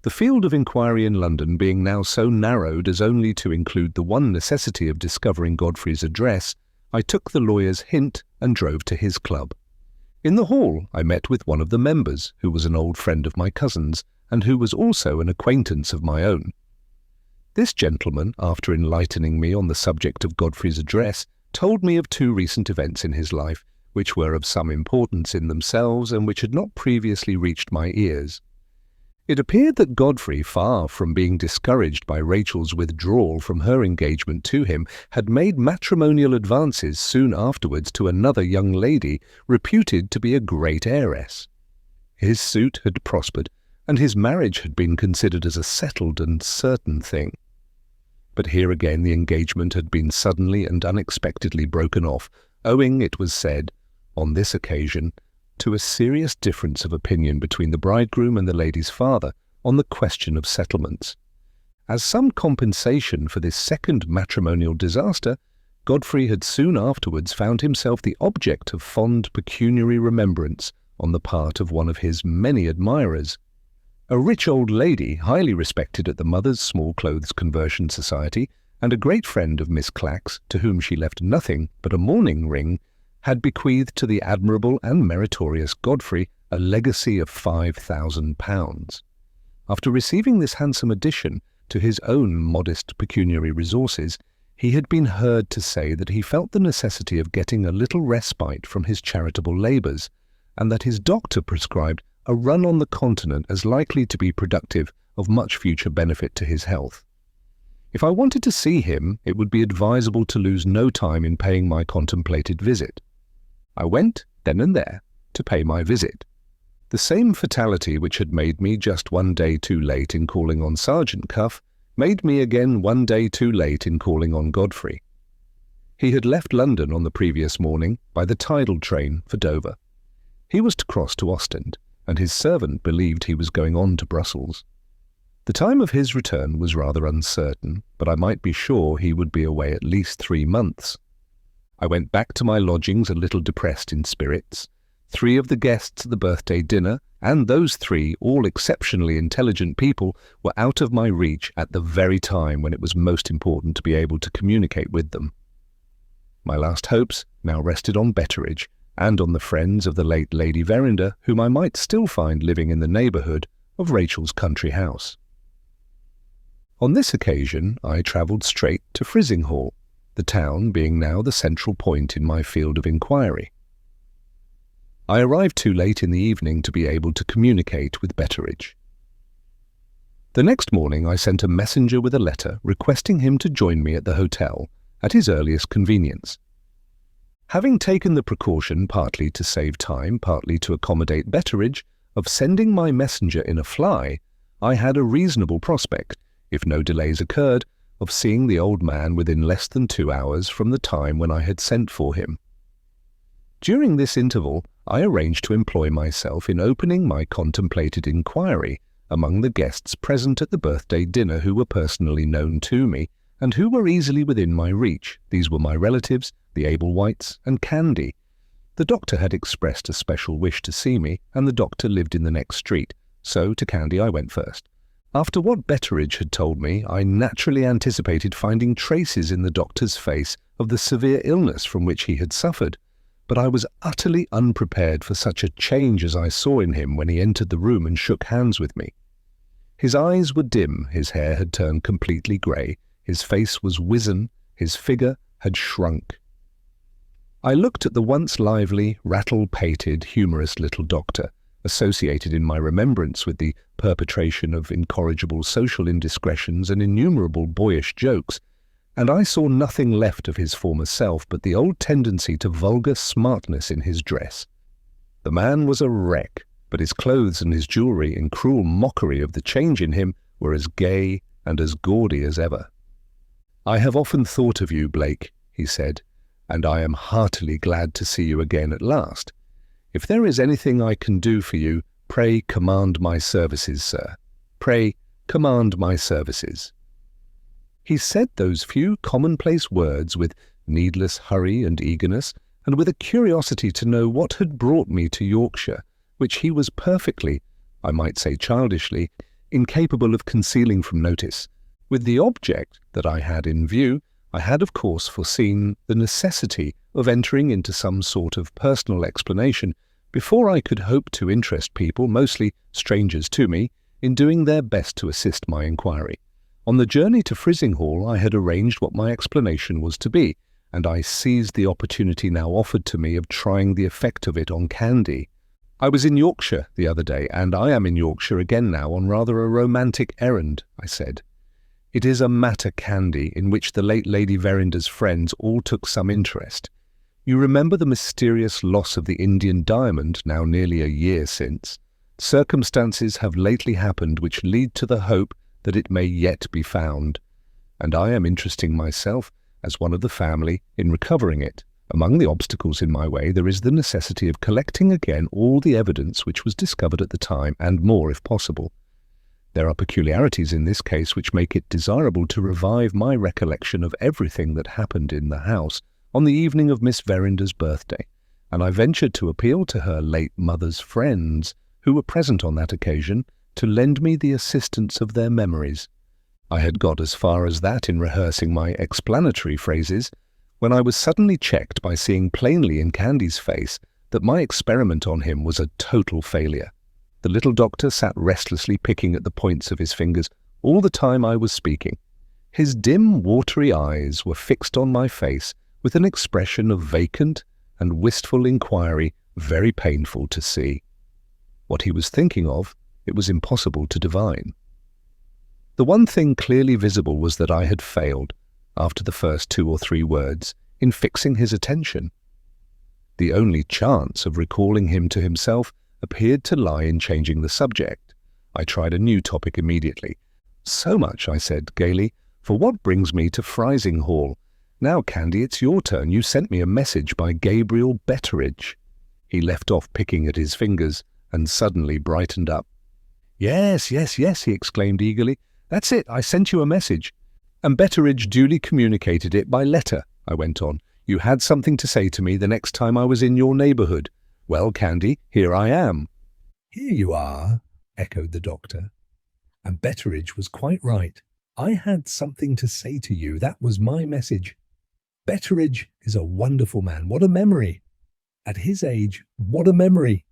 The field of inquiry in London being now so narrowed as only to include the one necessity of discovering Godfrey's address, I took the lawyer's hint and drove to his club. In the hall I met with one of the members, who was an old friend of my cousin's, and who was also an acquaintance of my own. This gentleman, after enlightening me on the subject of Godfrey's address, told me of two recent events in his life, which were of some importance in themselves and which had not previously reached my ears. It appeared that Godfrey, far from being discouraged by Rachel's withdrawal from her engagement to him, had made matrimonial advances soon afterwards to another young lady reputed to be a great heiress. His suit had prospered, and his marriage had been considered as a settled and certain thing. But here again the engagement had been suddenly and unexpectedly broken off, owing, it was said, on this occasion, to a serious difference of opinion between the bridegroom and the lady's father on the question of settlements. As some compensation for this second matrimonial disaster, Godfrey had soon afterwards found himself the object of fond pecuniary remembrance on the part of one of his many admirers. A rich old lady, highly respected at the Mothers' Small Clothes Conversion Society, and a great friend of Miss Clack's, to whom she left nothing but a mourning ring, had bequeathed to the admirable and meritorious Godfrey a legacy of £5,000. After receiving this handsome addition to his own modest pecuniary resources, he had been heard to say that he felt the necessity of getting a little respite from his charitable labours, and that his doctor prescribed a run on the continent as likely to be productive of much future benefit to his health. If I wanted to see him, it would be advisable to lose no time in paying my contemplated visit. I went, then and there, to pay my visit. The same fatality which had made me just one day too late in calling on Sergeant Cuff made me again one day too late in calling on Godfrey. He had left London on the previous morning by the tidal train for Dover. He was to cross to Ostend, and his servant believed he was going on to Brussels. The time of his return was rather uncertain, but I might be sure he would be away at least 3 months. I went back to my lodgings a little depressed in spirits. 3 of the guests at the birthday dinner, and those 3 all exceptionally intelligent people, were out of my reach at the very time when it was most important to be able to communicate with them. My last hopes now rested on Betteridge, and on the friends of the late Lady Verinder, whom I might still find living in the neighbourhood of Rachel's country house. On this occasion I travelled straight to Frizinghall, the town being now the central point in my field of inquiry. I arrived too late in the evening to be able to communicate with Betteridge. The next morning I sent a messenger with a letter requesting him to join me at the hotel at his earliest convenience. Having taken the precaution, partly to save time, partly to accommodate Betteridge, of sending my messenger in a fly, I had a reasonable prospect, if no delays occurred, of seeing the old man within less than 2 hours from the time when I had sent for him. During this interval, I arranged to employ myself in opening my contemplated inquiry among the guests present at the birthday dinner who were personally known to me, and who were easily within my reach. These were my relatives, the Ablewhites, and Candy. The doctor had expressed a special wish to see me, and the doctor lived in the next street, so to Candy I went first. After what Betteridge had told me, I naturally anticipated finding traces in the doctor's face of the severe illness from which he had suffered, but I was utterly unprepared for such a change as I saw in him when he entered the room and shook hands with me. His eyes were dim, his hair had turned completely grey, his face was wizen, his figure had shrunk. I looked at the once lively, rattle-pated, humorous little doctor, associated in my remembrance with the perpetration of incorrigible social indiscretions and innumerable boyish jokes, and I saw nothing left of his former self but the old tendency to vulgar smartness in his dress. The man was a wreck, but his clothes and his jewellery, in cruel mockery of the change in him, were as gay and as gaudy as ever. "I have often thought of you, Blake," he said, "and I am heartily glad to see you again at last. If there is anything I can do for you, pray command my services, sir. Pray command my services." He said those few commonplace words with needless hurry and eagerness, and with a curiosity to know what had brought me to Yorkshire, which he was perfectly, I might say childishly, incapable of concealing from notice. With the object that I had in view, I had of course foreseen the necessity of entering into some sort of personal explanation before I could hope to interest people, mostly strangers to me, in doing their best to assist my inquiry. On the journey to Frizinghall I had arranged what my explanation was to be, and I seized the opportunity now offered to me of trying the effect of it on Candy. "I was in Yorkshire the other day, and I am in Yorkshire again now on rather a romantic errand," I said. "It is a matter, Candy, in which the late Lady Verinder's friends all took some interest. You remember the mysterious loss of the Indian diamond now nearly a year since. Circumstances have lately happened which lead to the hope that it may yet be found, and I am interesting myself, as one of the family, in recovering it. Among the obstacles in my way there is the necessity of collecting again all the evidence which was discovered at the time, and more if possible. There are peculiarities in this case which make it desirable to revive my recollection of everything that happened in the house on the evening of Miss Verinder's birthday, and I ventured to appeal to her late mother's friends, who were present on that occasion, to lend me the assistance of their memories. I had got as far as that in rehearsing my explanatory phrases, when I was suddenly checked by seeing plainly in Candy's face that my experiment on him was a total failure. The little doctor sat restlessly picking at the points of his fingers all the time I was speaking. His dim, watery eyes were fixed on my face with an expression of vacant and wistful inquiry very painful to see. What he was thinking of, it was impossible to divine. The one thing clearly visible was that I had failed, after the first 2 or 3 words, in fixing his attention. The only chance of recalling him to himself appeared to lie in changing the subject. I tried a new topic immediately. "So much," I said gaily, "for what brings me to Frizinghall. Now, Candy, it's your turn. You sent me a message by Gabriel Betteridge." He left off picking at his fingers and suddenly brightened up. Yes, he exclaimed eagerly. "That's it, I sent you a message." "And Betteridge duly communicated it by letter," I went on. "You had something to say to me the next time I was in your neighbourhood. Well, Candy, here I am." "Here you are," echoed the doctor. "And Betteridge was quite right. I had something to say to you. That was my message. Betteridge is a wonderful man. What a memory! At his age, what a memory!"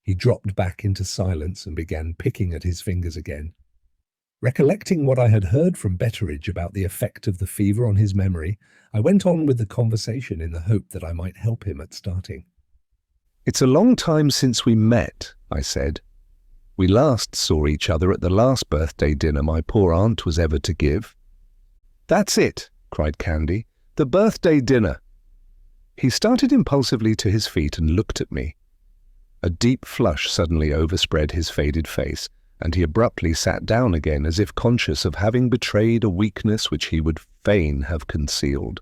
He dropped back into silence and began picking at his fingers again. Recollecting what I had heard from Betteridge about the effect of the fever on his memory, I went on with the conversation in the hope that I might help him at starting. "It's a long time since we met," I said. "We last saw each other at the last birthday dinner my poor aunt was ever to give." "That's it," cried Candy. "The birthday dinner." He started impulsively to his feet and looked at me. A deep flush suddenly overspread his faded face, and he abruptly sat down again as if conscious of having betrayed a weakness which he would fain have concealed.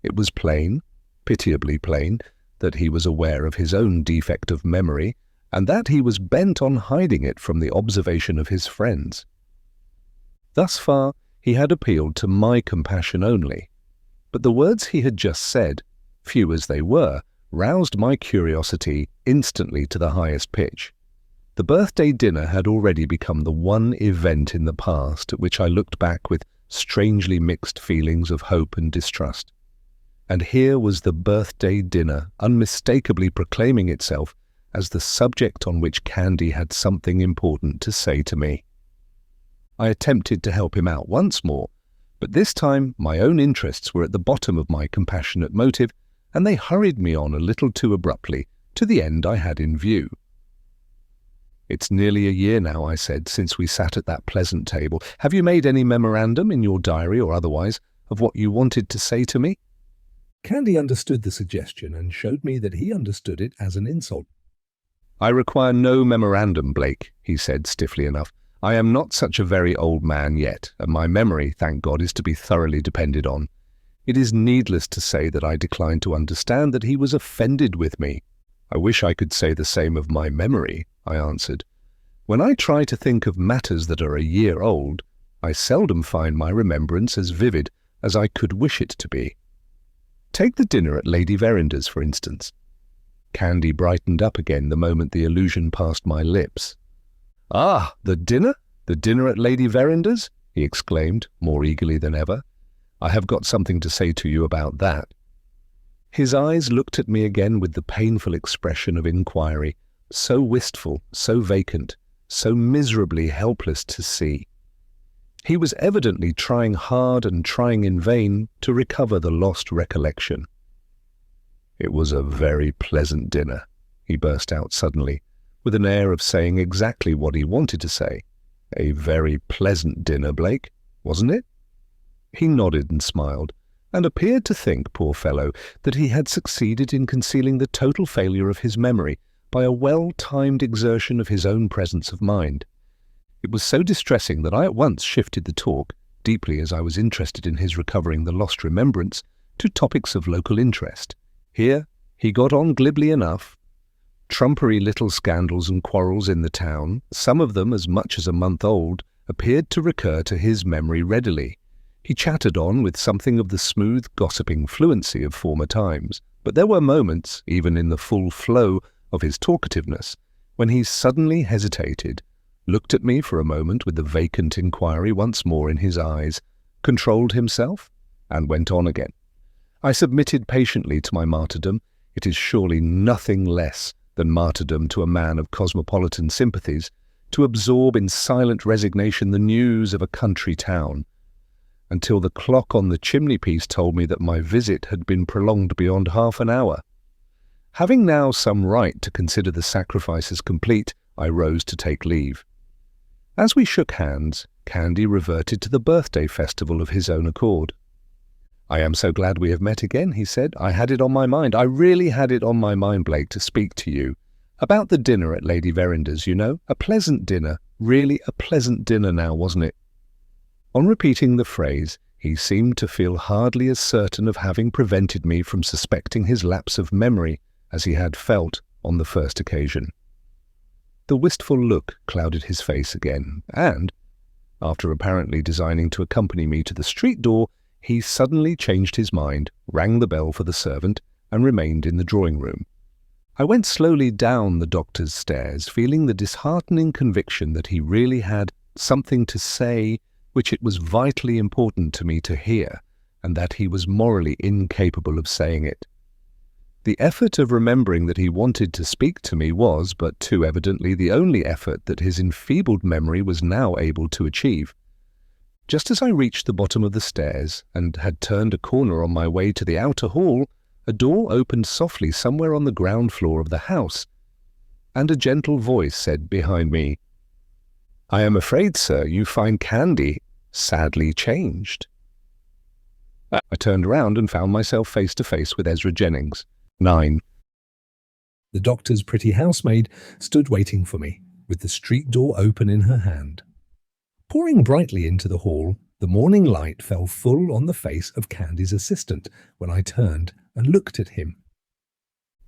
It was plain, pitiably plain, that he was aware of his own defect of memory, and that he was bent on hiding it from the observation of his friends. Thus far he had appealed to my compassion only, but the words he had just said, few as they were, roused my curiosity instantly to the highest pitch. The birthday dinner had already become the one event in the past at which I looked back with strangely mixed feelings of hope and distrust. And here was the birthday dinner unmistakably proclaiming itself as the subject on which Candy had something important to say to me. I attempted to help him out once more, but this time my own interests were at the bottom of my compassionate motive, and they hurried me on a little too abruptly to the end I had in view. "It's nearly a year now," I said, "since we sat at that pleasant table. Have you made any memorandum, in your diary or otherwise, of what you wanted to say to me?" Candy understood the suggestion and showed me that he understood it as an insult. "I require no memorandum, Blake," he said stiffly enough. "I am not such a very old man yet, and my memory, thank God, is to be thoroughly depended on. It is needless to say that I declined to understand that he was offended with me. "I wish I could say the same of my memory," I answered. "When I try to think of matters that are a year old, I seldom find my remembrance as vivid as I could wish it to be. Take the dinner at Lady Verinder's, for instance." Candy brightened up again the moment the allusion passed my lips. "Ah, the dinner? The dinner at Lady Verinder's?" he exclaimed, more eagerly than ever. "I have got something to say to you about that." His eyes looked at me again with the painful expression of inquiry, so wistful, so vacant, so miserably helpless to see. He was evidently trying hard and trying in vain to recover the lost recollection. "It was a very pleasant dinner," he burst out suddenly, with an air of saying exactly what he wanted to say. "A very pleasant dinner, Blake, wasn't it?" He nodded and smiled, and appeared to think, poor fellow, that he had succeeded in concealing the total failure of his memory by a well-timed exertion of his own presence of mind. It was so distressing that I at once shifted the talk, deeply as I was interested in his recovering the lost remembrance, to topics of local interest. Here he got on glibly enough. Trumpery little scandals and quarrels in the town, some of them as much as a month old, appeared to recur to his memory readily. He chattered on with something of the smooth, gossiping fluency of former times, but there were moments, even in the full flow of his talkativeness, when he suddenly hesitated, looked at me for a moment with the vacant inquiry once more in his eyes, controlled himself, and went on again. I submitted patiently to my martyrdom. It is surely nothing less than martyrdom to a man of cosmopolitan sympathies to absorb in silent resignation the news of a country town, until the clock on the chimney-piece told me that my visit had been prolonged beyond half an hour. Having now some right to consider the sacrifices complete, I rose to take leave. As we shook hands, Candy reverted to the birthday festival of his own accord. "I am so glad we have met again," he said. "I had it on my mind. I really had it on my mind, Blake, to speak to you. About the dinner at Lady Verinder's, you know. A pleasant dinner. Really a pleasant dinner now, wasn't it?" On repeating the phrase, he seemed to feel hardly as certain of having prevented me from suspecting his lapse of memory as he had felt on the first occasion. The wistful look clouded his face again, and, after apparently designing to accompany me to the street door, he suddenly changed his mind, rang the bell for the servant, and remained in the drawing-room. I went slowly down the doctor's stairs, feeling the disheartening conviction that he really had something to say which it was vitally important to me to hear, and that he was morally incapable of saying it. The effort of remembering that he wanted to speak to me was, but too evidently, the only effort that his enfeebled memory was now able to achieve. Just as I reached the bottom of the stairs and had turned a corner on my way to the outer hall, a door opened softly somewhere on the ground floor of the house, and a gentle voice said behind me, "I am afraid, sir, you find Candy sadly changed." I turned round and found myself face to face with Ezra Jennings. 9. The doctor's pretty housemaid stood waiting for me, with the street door open in her hand. Pouring brightly into the hall, the morning light fell full on the face of Candy's assistant when I turned and looked at him.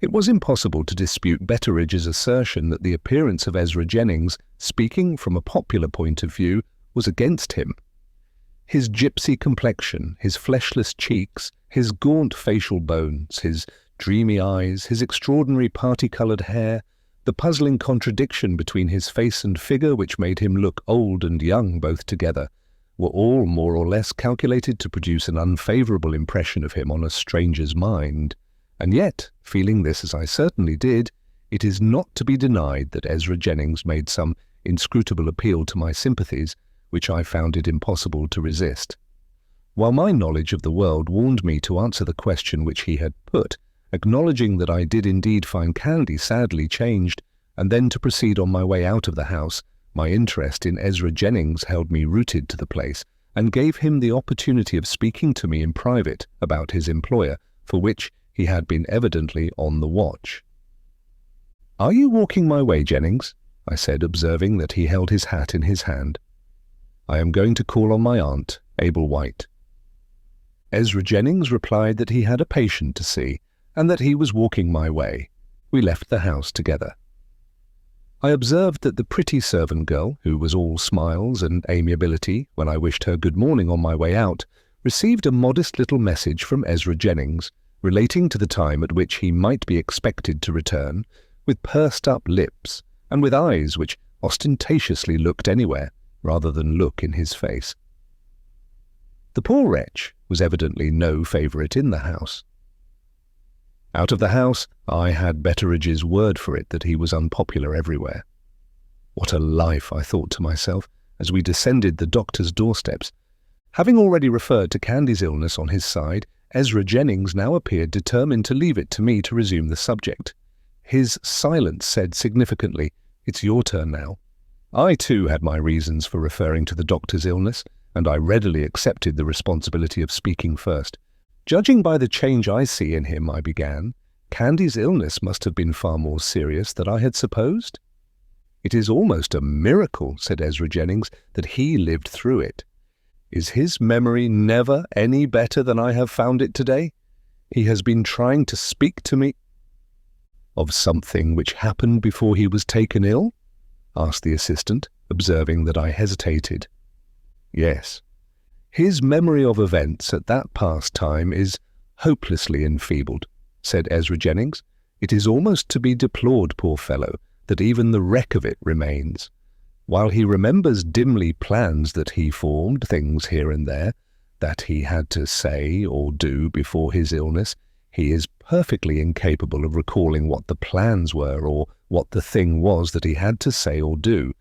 It was impossible to dispute Betteridge's assertion that the appearance of Ezra Jennings, speaking from a popular point of view, was against him. His gypsy complexion, his fleshless cheeks, his gaunt facial bones, his dreamy eyes, his extraordinary parti-coloured hair, the puzzling contradiction between his face and figure which made him look old and young both together, were all more or less calculated to produce an unfavourable impression of him on a stranger's mind. And yet, feeling this as I certainly did, it is not to be denied that Ezra Jennings made some inscrutable appeal to my sympathies, which I found it impossible to resist. While my knowledge of the world warned me to answer the question which he had put, acknowledging that I did indeed find Candy sadly changed, and then to proceed on my way out of the house, my interest in Ezra Jennings held me rooted to the place, and gave him the opportunity of speaking to me in private about his employer, for which he had been evidently on the watch. "Are you walking my way, Jennings?" I said, observing that he held his hat in his hand. "I am going to call on my aunt, Abel White." Ezra Jennings replied that he had a patient to see, and that he was walking my way. We left the house together. I observed that the pretty servant girl, who was all smiles and amiability when I wished her good morning on my way out, received a modest little message from Ezra Jennings, relating to the time at which he might be expected to return, with pursed-up lips, and with eyes which ostentatiously looked anywhere, rather than look in his face. The poor wretch was evidently no favourite in the house. Out of the house, I had Betteridge's word for it that he was unpopular everywhere. What a life, I thought to myself, as we descended the doctor's doorsteps. Having already referred to Candy's illness on his side, Ezra Jennings now appeared determined to leave it to me to resume the subject. His silence said significantly, "It's your turn now." I too had my reasons for referring to the doctor's illness, and I readily accepted the responsibility of speaking first. "Judging by the change I see in him," I began, "Candy's illness must have been far more serious than I had supposed." "It is almost a miracle," said Ezra Jennings, "that he lived through it. Is his memory never any better than I have found it today? He has been trying to speak to me—" "Of something which happened before he was taken ill?" asked the assistant, observing that I hesitated. "Yes. His memory of events at that past time is hopelessly enfeebled," said Ezra Jennings. "It is almost to be deplored, poor fellow, that even the wreck of it remains. While he remembers dimly plans that he formed, things here and there, that he had to say or do before his illness, he is perfectly incapable of recalling what the plans were or what the thing was that he had to say or do.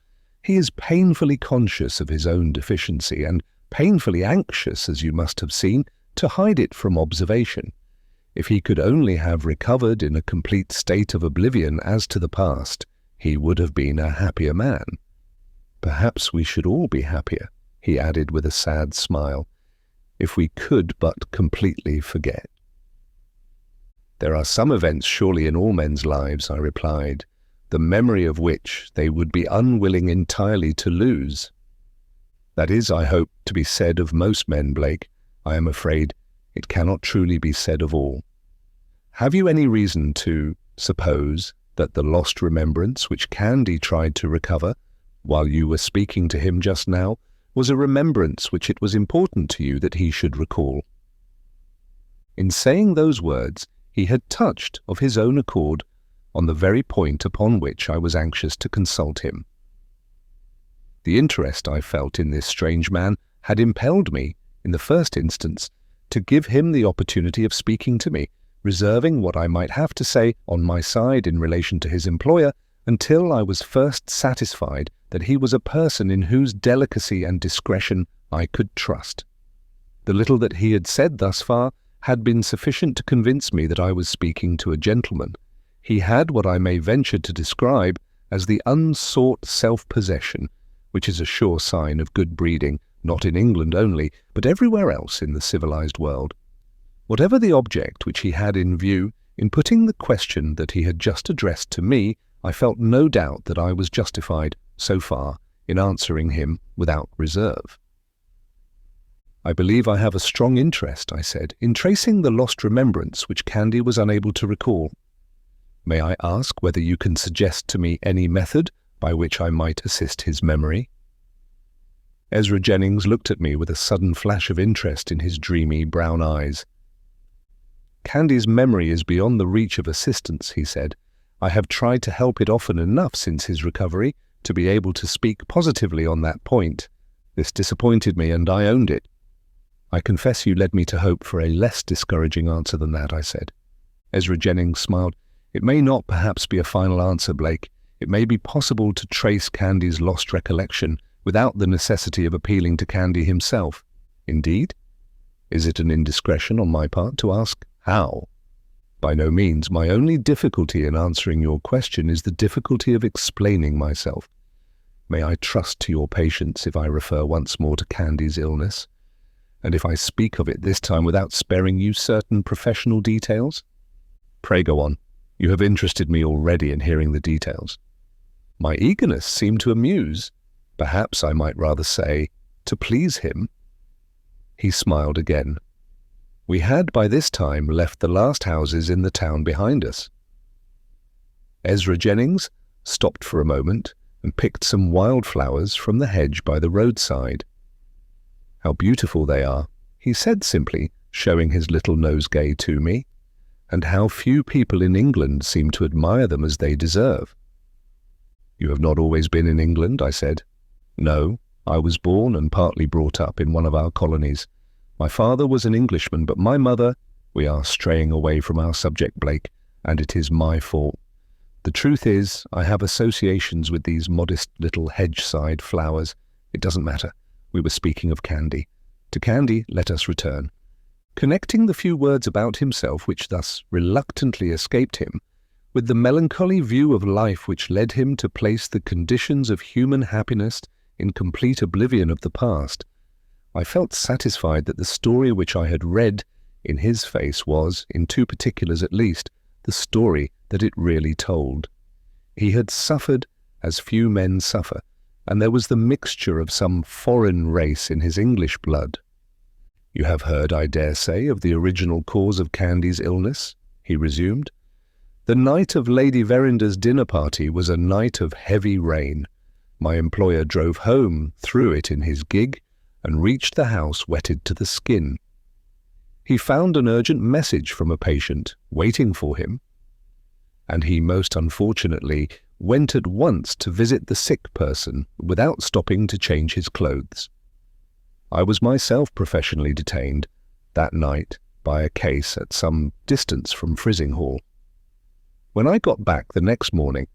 He is painfully conscious of his own deficiency and painfully anxious, as you must have seen, to hide it from observation. If he could only have recovered in a complete state of oblivion as to the past, he would have been a happier man. Perhaps we should all be happier," he added with a sad smile, "if we could but completely forget." "There are some events surely in all men's lives," I replied, "the memory of which they would be unwilling entirely to lose. That is, I hope, to be said of most men, Blake. I am afraid it cannot truly be said of all. Have you any reason to suppose that the lost remembrance which Candy tried to recover, while you were speaking to him just now, was a remembrance which it was important to you that he should recall?" In saying those words, he had touched, of his own accord, on the very point upon which I was anxious to consult him. The interest I felt in this strange man had impelled me, in the first instance, to give him the opportunity of speaking to me, reserving what I might have to say on my side in relation to his employer until I was first satisfied that he was a person in whose delicacy and discretion I could trust. The little that he had said thus far had been sufficient to convince me that I was speaking to a gentleman. He had what I may venture to describe as the unsought self-possession, which is a sure sign of good breeding, not in England only, but everywhere else in the civilized world. Whatever the object which he had in view, in putting the question that he had just addressed to me, I felt no doubt that I was justified, so far, in answering him without reserve. "I believe I have a strong interest," I said, "in tracing the lost remembrance which Candy was unable to recall. May I ask whether you can suggest to me any method by which I might assist his memory?" Ezra Jennings looked at me with a sudden flash of interest in his dreamy brown eyes. "Candy's memory is beyond the reach of assistance," he said. "I have tried to help it often enough since his recovery to be able to speak positively on that point. This disappointed me, and I owned it. I confess you led me to hope for a less discouraging answer than that, I said. Ezra Jennings smiled. It may not perhaps be a final answer, Blake. It may be possible to trace Candy's lost recollection without the necessity of appealing to Candy himself. Indeed? Is it an indiscretion on my part to ask how? By no means. My only difficulty in answering your question is the difficulty of explaining myself. May I trust to your patience if I refer once more to Candy's illness, and if I speak of it this time without sparing you certain professional details? Pray go on. You have interested me already in hearing the details. My eagerness seemed to amuse, perhaps I might rather say, to please him. He smiled again. We had by this time left the last houses in the town behind us. Ezra Jennings stopped for a moment and picked some wildflowers from the hedge by the roadside. How beautiful they are, he said simply, showing his little nosegay to me, and how few people in England seem to admire them as they deserve. You have not always been in England, I said. No, I was born and partly brought up in one of our colonies. My father was an Englishman, but my mother— We are straying away from our subject, Blake, and it is my fault. The truth is, I have associations with these modest little hedge-side flowers. It doesn't matter. We were speaking of Candy. To Candy let us return. Connecting the few words about himself which thus reluctantly escaped him with the melancholy view of life which led him to place the conditions of human happiness in complete oblivion of the past, I felt satisfied that the story which I had read in his face was, in two particulars at least, the story that it really told. He had suffered as few men suffer, and there was the mixture of some foreign race in his English blood. You have heard, I dare say, of the original cause of Candy's illness, he resumed. The night of Lady Verinder's dinner party was a night of heavy rain. My employer drove home through it in his gig and reached the house wetted to the skin. He found an urgent message from a patient waiting for him, and he most unfortunately went at once to visit the sick person without stopping to change his clothes. I was myself professionally detained that night by a case at some distance from Frizinghall. When I got back the next morning,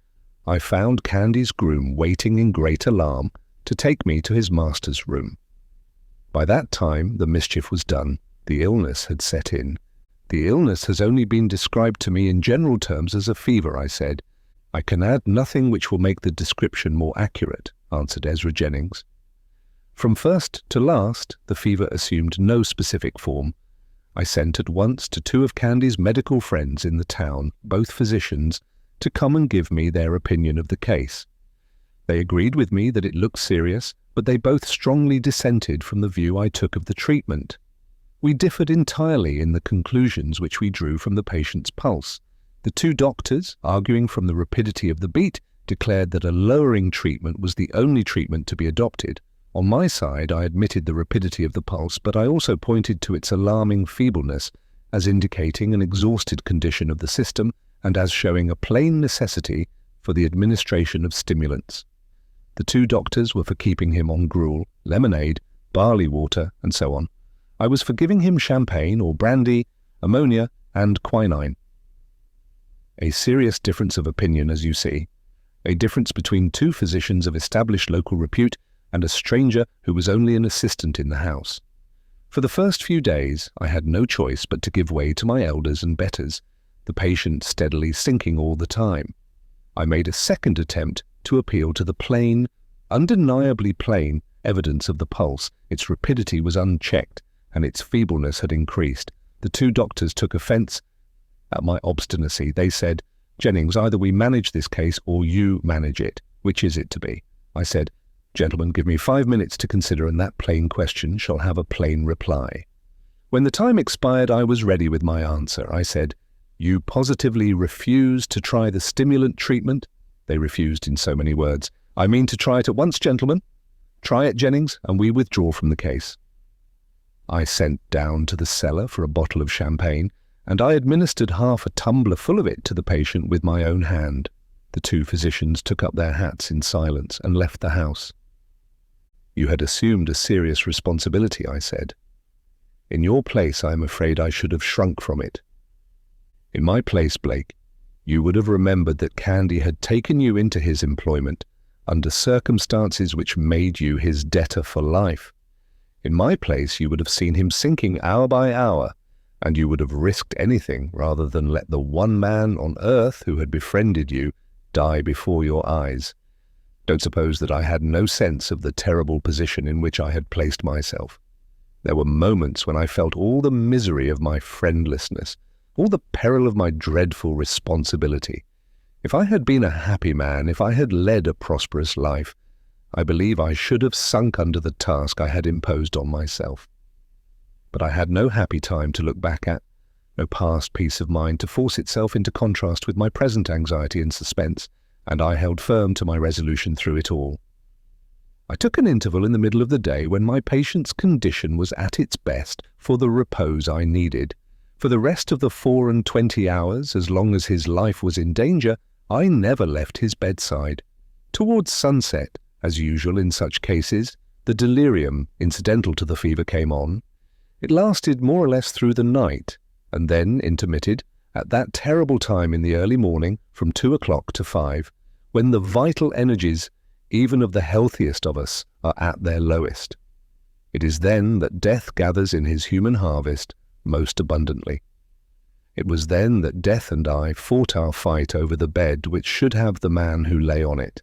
I found Candy's groom waiting in great alarm to take me to his master's room. By that time the mischief was done. The illness had set in. The illness has only been described to me in general terms as a fever, I said. I can add nothing which will make the description more accurate, answered Ezra Jennings. From first to last, the fever assumed no specific form. I sent at once to two of Candy's medical friends in the town, both physicians, to come and give me their opinion of the case. They agreed with me that it looked serious, but they both strongly dissented from the view I took of the treatment. We differed entirely in the conclusions which we drew from the patient's pulse. The two doctors, arguing from the rapidity of the beat, declared that a lowering treatment was the only treatment to be adopted. On my side, I admitted the rapidity of the pulse, but I also pointed to its alarming feebleness as indicating an exhausted condition of the system and as showing a plain necessity for the administration of stimulants. The two doctors were for keeping him on gruel, lemonade, barley water, and so on. I was for giving him champagne or brandy, ammonia, and quinine. A serious difference of opinion, as you see. A difference between two physicians of established local repute and a stranger who was only an assistant in the house. For the first few days, I had no choice but to give way to my elders and betters, the patient steadily sinking all the time. I made a second attempt to appeal to the plain, undeniably plain, evidence of the pulse. Its rapidity was unchecked, and its feebleness had increased. The two doctors took offence at my obstinacy. They said, "Jennings, either we manage this case or you manage it. Which is it to be?" I said, "Gentlemen, give me 5 minutes to consider, and that plain question shall have a plain reply." When the time expired, I was ready with my answer. I said, "You positively refuse to try the stimulant treatment?" They refused in so many words. "I mean to try it at once, gentlemen. Try it, Jennings, and we withdraw from the case." I sent down to the cellar for a bottle of champagne, and I administered half a tumbler full of it to the patient with my own hand. The two physicians took up their hats in silence and left the house. You had assumed a serious responsibility, I said. In your place, I am afraid I should have shrunk from it. In my place, Blake, you would have remembered that Candy had taken you into his employment under circumstances which made you his debtor for life. In my place, you would have seen him sinking hour by hour, and you would have risked anything rather than let the one man on earth who had befriended you die before your eyes. Don't suppose that I had no sense of the terrible position in which I had placed myself. There were moments when I felt all the misery of my friendlessness, all the peril of my dreadful responsibility. If I had been a happy man, if I had led a prosperous life, I believe I should have sunk under the task I had imposed on myself. But I had no happy time to look back at, no past peace of mind to force itself into contrast with my present anxiety and suspense, and I held firm to my resolution through it all. I took an interval in the middle of the day when my patient's condition was at its best for the repose I needed. For the rest of the 24 hours, as long as his life was in danger, I never left his bedside. Towards sunset, as usual in such cases, the delirium incidental to the fever came on. It lasted more or less through the night, and then intermitted at that terrible time in the early morning from 2 o'clock to 5, when the vital energies even of the healthiest of us are at their lowest. It is then that death gathers in his human harvest most abundantly. It was then that death and I fought our fight over the bed which should have the man who lay on it.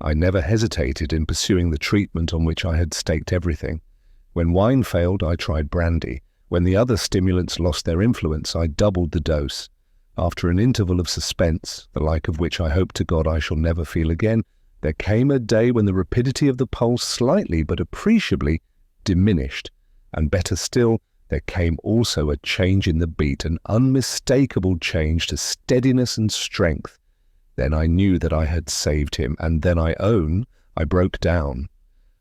I never hesitated in pursuing the treatment on which I had staked everything. When wine failed, I tried brandy. When the other stimulants lost their influence, I doubled the dose. After an interval of suspense, the like of which I hope to God I shall never feel again, there came a day when the rapidity of the pulse slightly but appreciably diminished, and better still, there came also a change in the beat, an unmistakable change to steadiness and strength. Then I knew that I had saved him, and then I own I broke down.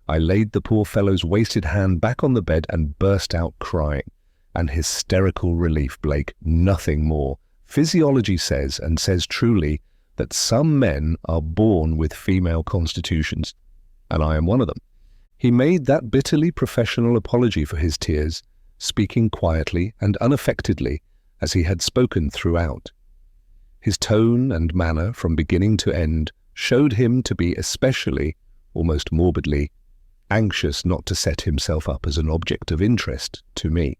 I laid the poor fellow's wasted hand back on the bed and burst out crying. An hysterical relief, Blake, nothing more. Physiology says, and says truly, that some men are born with female constitutions, and I am one of them. He made that bitterly professional apology for his tears, speaking quietly and unaffectedly as he had spoken throughout. His tone and manner from beginning to end showed him to be especially, almost morbidly, anxious not to set himself up as an object of interest to me.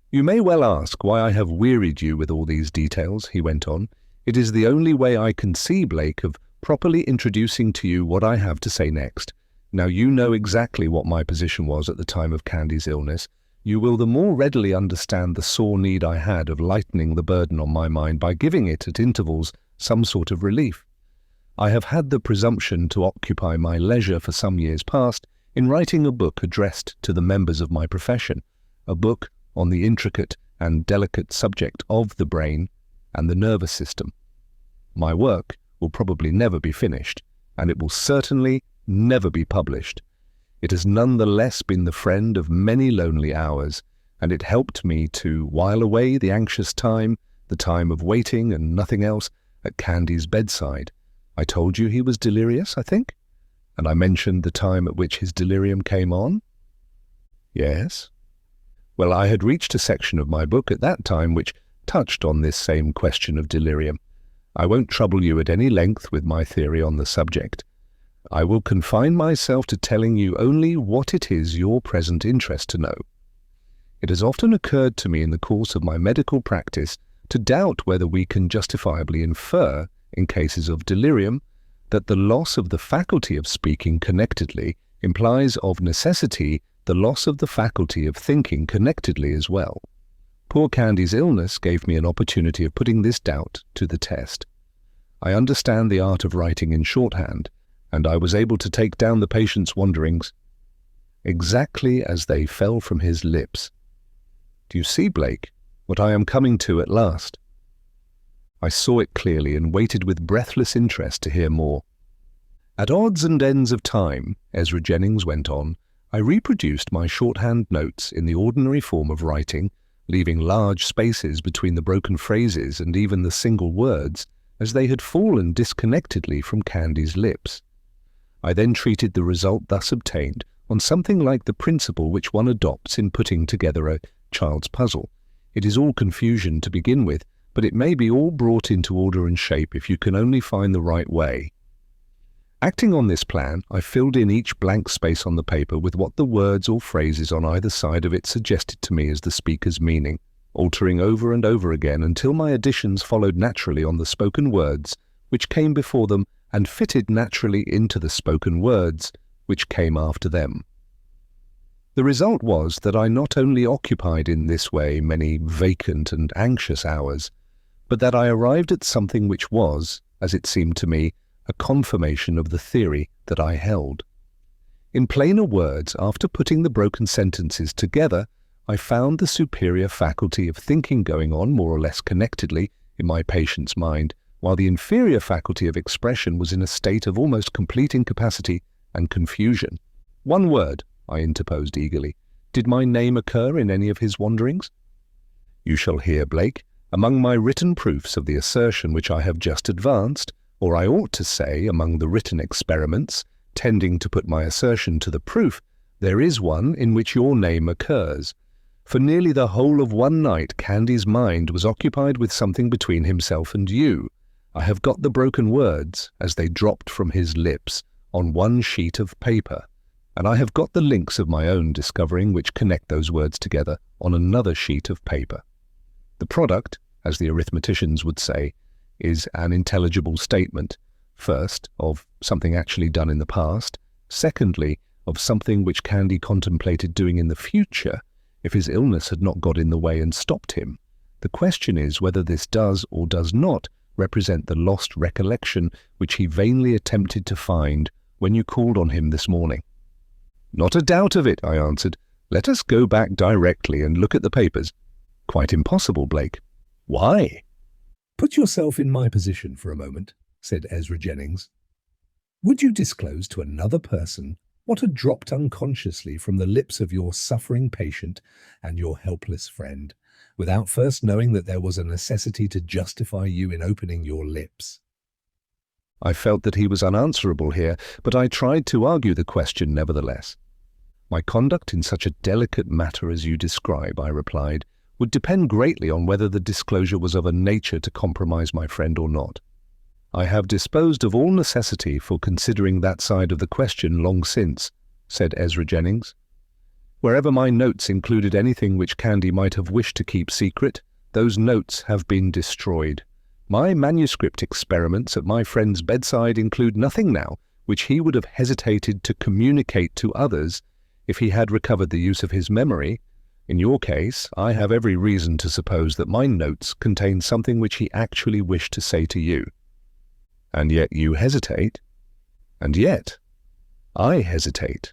You may well ask why I have wearied you with all these details, he went on. It is the only way I can see, Blake, of properly introducing to you what I have to say next. Now you know exactly what my position was at the time of Candy's illness. You will the more readily understand the sore need I had of lightening the burden on my mind by giving it at intervals some sort of relief. I have had the presumption to occupy my leisure for some years past in writing a book addressed to the members of my profession, a book on the intricate and delicate subject of the brain and the nervous system. My work will probably never be finished, and it will certainly never be published. It has none the less been the friend of many lonely hours, and it helped me to while away the anxious time, the time of waiting and nothing else, at Candy's bedside. I told you he was delirious, I think? And I mentioned the time at which his delirium came on? Yes. Well, I had reached a section of my book at that time which touched on this same question of delirium. I won't trouble you at any length with my theory on the subject. I will confine myself to telling you only what it is your present interest to know. It has often occurred to me in the course of my medical practice to doubt whether we can justifiably infer, in cases of delirium, that the loss of the faculty of speaking connectedly implies of necessity the loss of the faculty of thinking connectedly as well. Poor Candy's illness gave me an opportunity of putting this doubt to the test. I understand the art of writing in shorthand, and I was able to take down the patient's wanderings exactly as they fell from his lips. Do you see, Blake, what I am coming to at last? I saw it clearly and waited with breathless interest to hear more. At odds and ends of time, Ezra Jennings went on, I reproduced my shorthand notes in the ordinary form of writing, leaving large spaces between the broken phrases and even the single words, as they had fallen disconnectedly from Candy's lips. I then treated the result thus obtained on something like the principle which one adopts in putting together a child's puzzle. It is all confusion to begin with, but it may be all brought into order and shape if you can only find the right way. Acting on this plan, I filled in each blank space on the paper with what the words or phrases on either side of it suggested to me as the speaker's meaning, altering over and over again until my additions followed naturally on the spoken words which came before them and fitted naturally into the spoken words which came after them. The result was that I not only occupied in this way many vacant and anxious hours, but that I arrived at something which was, as it seemed to me, a confirmation of the theory that I held. In plainer words, after putting the broken sentences together, I found the superior faculty of thinking going on more or less connectedly in my patient's mind, while the inferior faculty of expression was in a state of almost complete incapacity and confusion. One word, I interposed eagerly. Did my name occur in any of his wanderings? You shall hear, Blake. Among my written proofs of the assertion which I have just advanced, or I ought to say among the written experiments tending to put my assertion to the proof, there is one in which your name occurs. For nearly the whole of one night Candy's mind was occupied with something between himself and you. I have got the broken words, as they dropped from his lips, on one sheet of paper, and I have got the links of my own discovering which connect those words together on another sheet of paper. The product, as the arithmeticians would say, is an intelligible statement, first, of something actually done in the past, secondly, of something which Candy contemplated doing in the future if his illness had not got in the way and stopped him. The question is whether this does or does not represent the lost recollection which he vainly attempted to find when you called on him this morning. Not a doubt of it, I answered. Let us go back directly and look at the papers. Quite impossible, Blake. Why? Put yourself in my position for a moment, said Ezra Jennings. Would you disclose to another person what had dropped unconsciously from the lips of your suffering patient and your helpless friend, without first knowing that there was a necessity to justify you in opening your lips? I felt that he was unanswerable here, but I tried to argue the question nevertheless. My conduct in such a delicate matter as you describe, I replied, would depend greatly on whether the disclosure was of a nature to compromise my friend or not. I have disposed of all necessity for considering that side of the question long since, said Ezra Jennings. Wherever my notes included anything which Candy might have wished to keep secret, those notes have been destroyed. My manuscript experiments at my friend's bedside include nothing now which he would have hesitated to communicate to others if he had recovered the use of his memory. In your case, I have every reason to suppose that my notes contain something which he actually wished to say to you. And yet you hesitate. And yet I hesitate.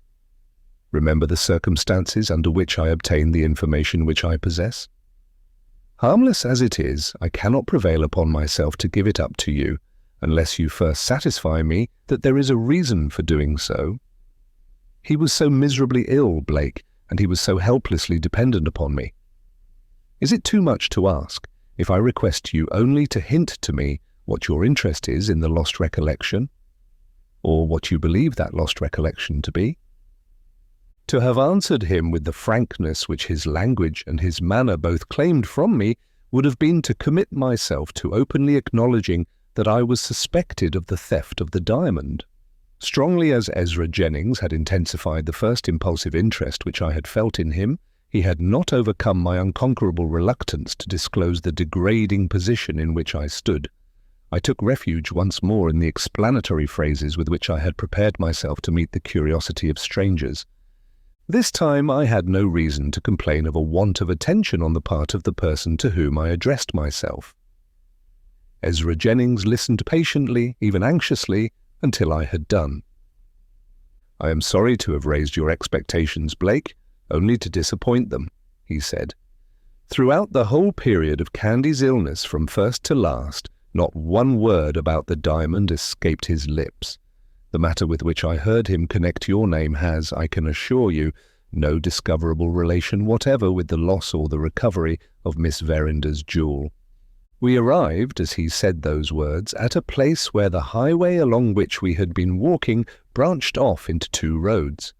Remember the circumstances under which I obtained the information which I possess. Harmless as it is, I cannot prevail upon myself to give it up to you, unless you first satisfy me that there is a reason for doing so. He was so miserably ill, Blake, and he was so helplessly dependent upon me. Is it too much to ask if I request you only to hint to me what your interest is in the lost recollection, or what you believe that lost recollection to be? To have answered him with the frankness which his language and his manner both claimed from me would have been to commit myself to openly acknowledging that I was suspected of the theft of the diamond. Strongly as Ezra Jennings had intensified the first impulsive interest which I had felt in him, he had not overcome my unconquerable reluctance to disclose the degrading position in which I stood. I took refuge once more in the explanatory phrases with which I had prepared myself to meet the curiosity of strangers. This time I had no reason to complain of a want of attention on the part of the person to whom I addressed myself. Ezra Jennings listened patiently, even anxiously, until I had done. I am sorry to have raised your expectations, Blake, only to disappoint them, he said. Throughout the whole period of Candy's illness from first to last, not one word about the diamond escaped his lips. The matter with which I heard him connect your name has, I can assure you, no discoverable relation whatever with the loss or the recovery of Miss Verinder's jewel. We arrived, as he said those words, at a place where the highway along which we had been walking branched off into two roads.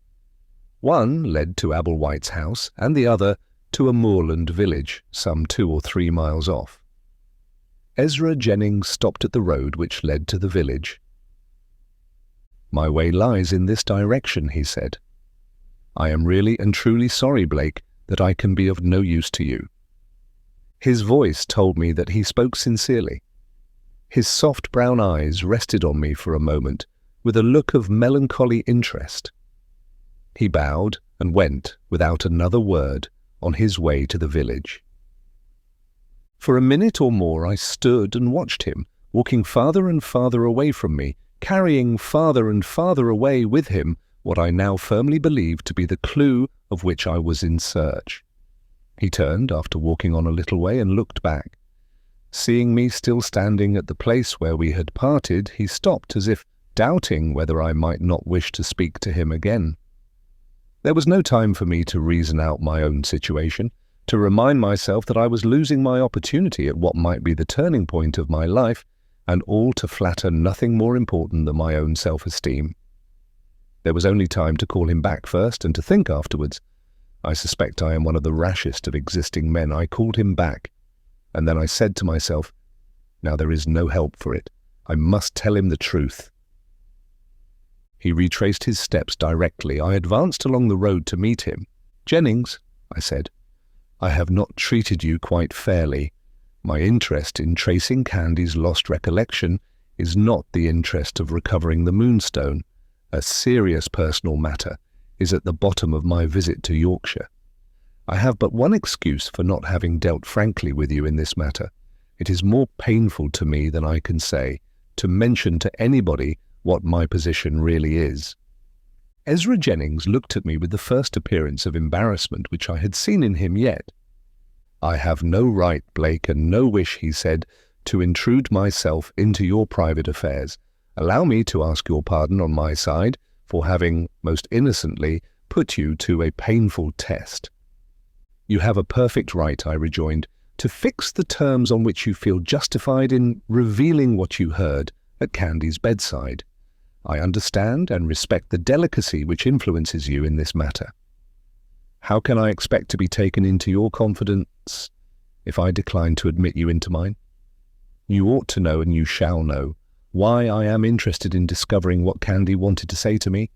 One led to Applewhite's house, and the other to a moorland village some 2 or 3 miles off. Ezra Jennings stopped at the road which led to the village. "My way lies in this direction," he said. "I am really and truly sorry, Blake, that I can be of no use to you." His voice told me that he spoke sincerely. His soft brown eyes rested on me for a moment with a look of melancholy interest. He bowed and went, without another word, on his way to the village. For a minute or more I stood and watched him, walking farther and farther away from me, carrying farther and farther away with him what I now firmly believed to be the clue of which I was in search. He turned after walking on a little way and looked back. Seeing me still standing at the place where we had parted, he stopped as if doubting whether I might not wish to speak to him again. There was no time for me to reason out my own situation, to remind myself that I was losing my opportunity at what might be the turning point of my life, and all to flatter nothing more important than my own self-esteem. There was only time to call him back first and to think afterwards. I suspect I am one of the rashest of existing men. I called him back, and then I said to myself, now there is no help for it. I must tell him the truth. He retraced his steps directly. I advanced along the road to meet him. "Jennings," I said, "I have not treated you quite fairly. My interest in tracing Candy's lost recollection is not the interest of recovering the Moonstone. A serious personal matter is at the bottom of my visit to Yorkshire. I have but one excuse for not having dealt frankly with you in this matter. It is more painful to me than I can say to mention to anybody what my position really is." Ezra Jennings looked at me with the first appearance of embarrassment which I had seen in him yet. "I have no right, Blake, and no wish," he said, "to intrude myself into your private affairs. Allow me to ask your pardon on my side for having, most innocently, put you to a painful test." "You have a perfect right," I rejoined, "to fix the terms on which you feel justified in revealing what you heard at Candy's bedside. I understand and respect the delicacy which influences you in this matter. How can I expect to be taken into your confidence if I decline to admit you into mine? You ought to know, and you shall know, why I am interested in discovering what Candy wanted to say to me.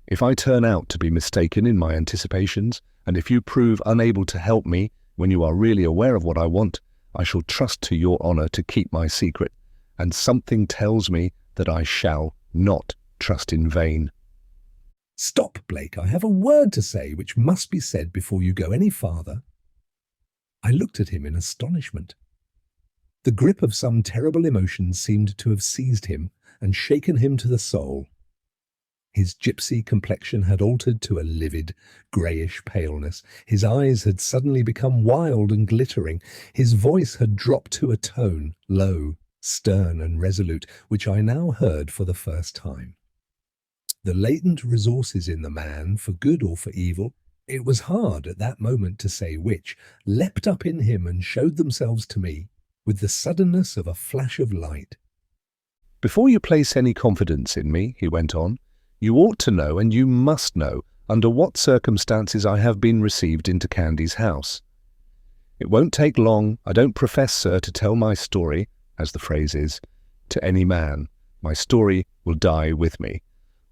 If I turn out to be mistaken in my anticipations, and if you prove unable to help me when you are really aware of what I want, I shall trust to your honour to keep my secret, and something tells me that I shall not trust in vain." "Stop, Blake. I have a word to say which must be said before you go any farther." I looked at him in astonishment. The grip of some terrible emotion seemed to have seized him and shaken him to the soul. His gypsy complexion had altered to a livid, greyish paleness. His eyes had suddenly become wild and glittering. His voice had dropped to a tone, low, stern and resolute, which I now heard for the first time. The latent resources in the man, for good or for evil, it was hard at that moment to say which, leapt up in him and showed themselves to me with the suddenness of a flash of light. "Before you place any confidence in me," he went on, "you ought to know, and you must know, under what circumstances I have been received into Candy's house. It won't take long. I don't profess, sir, to tell my story, as the phrase is, to any man. My story will die with me.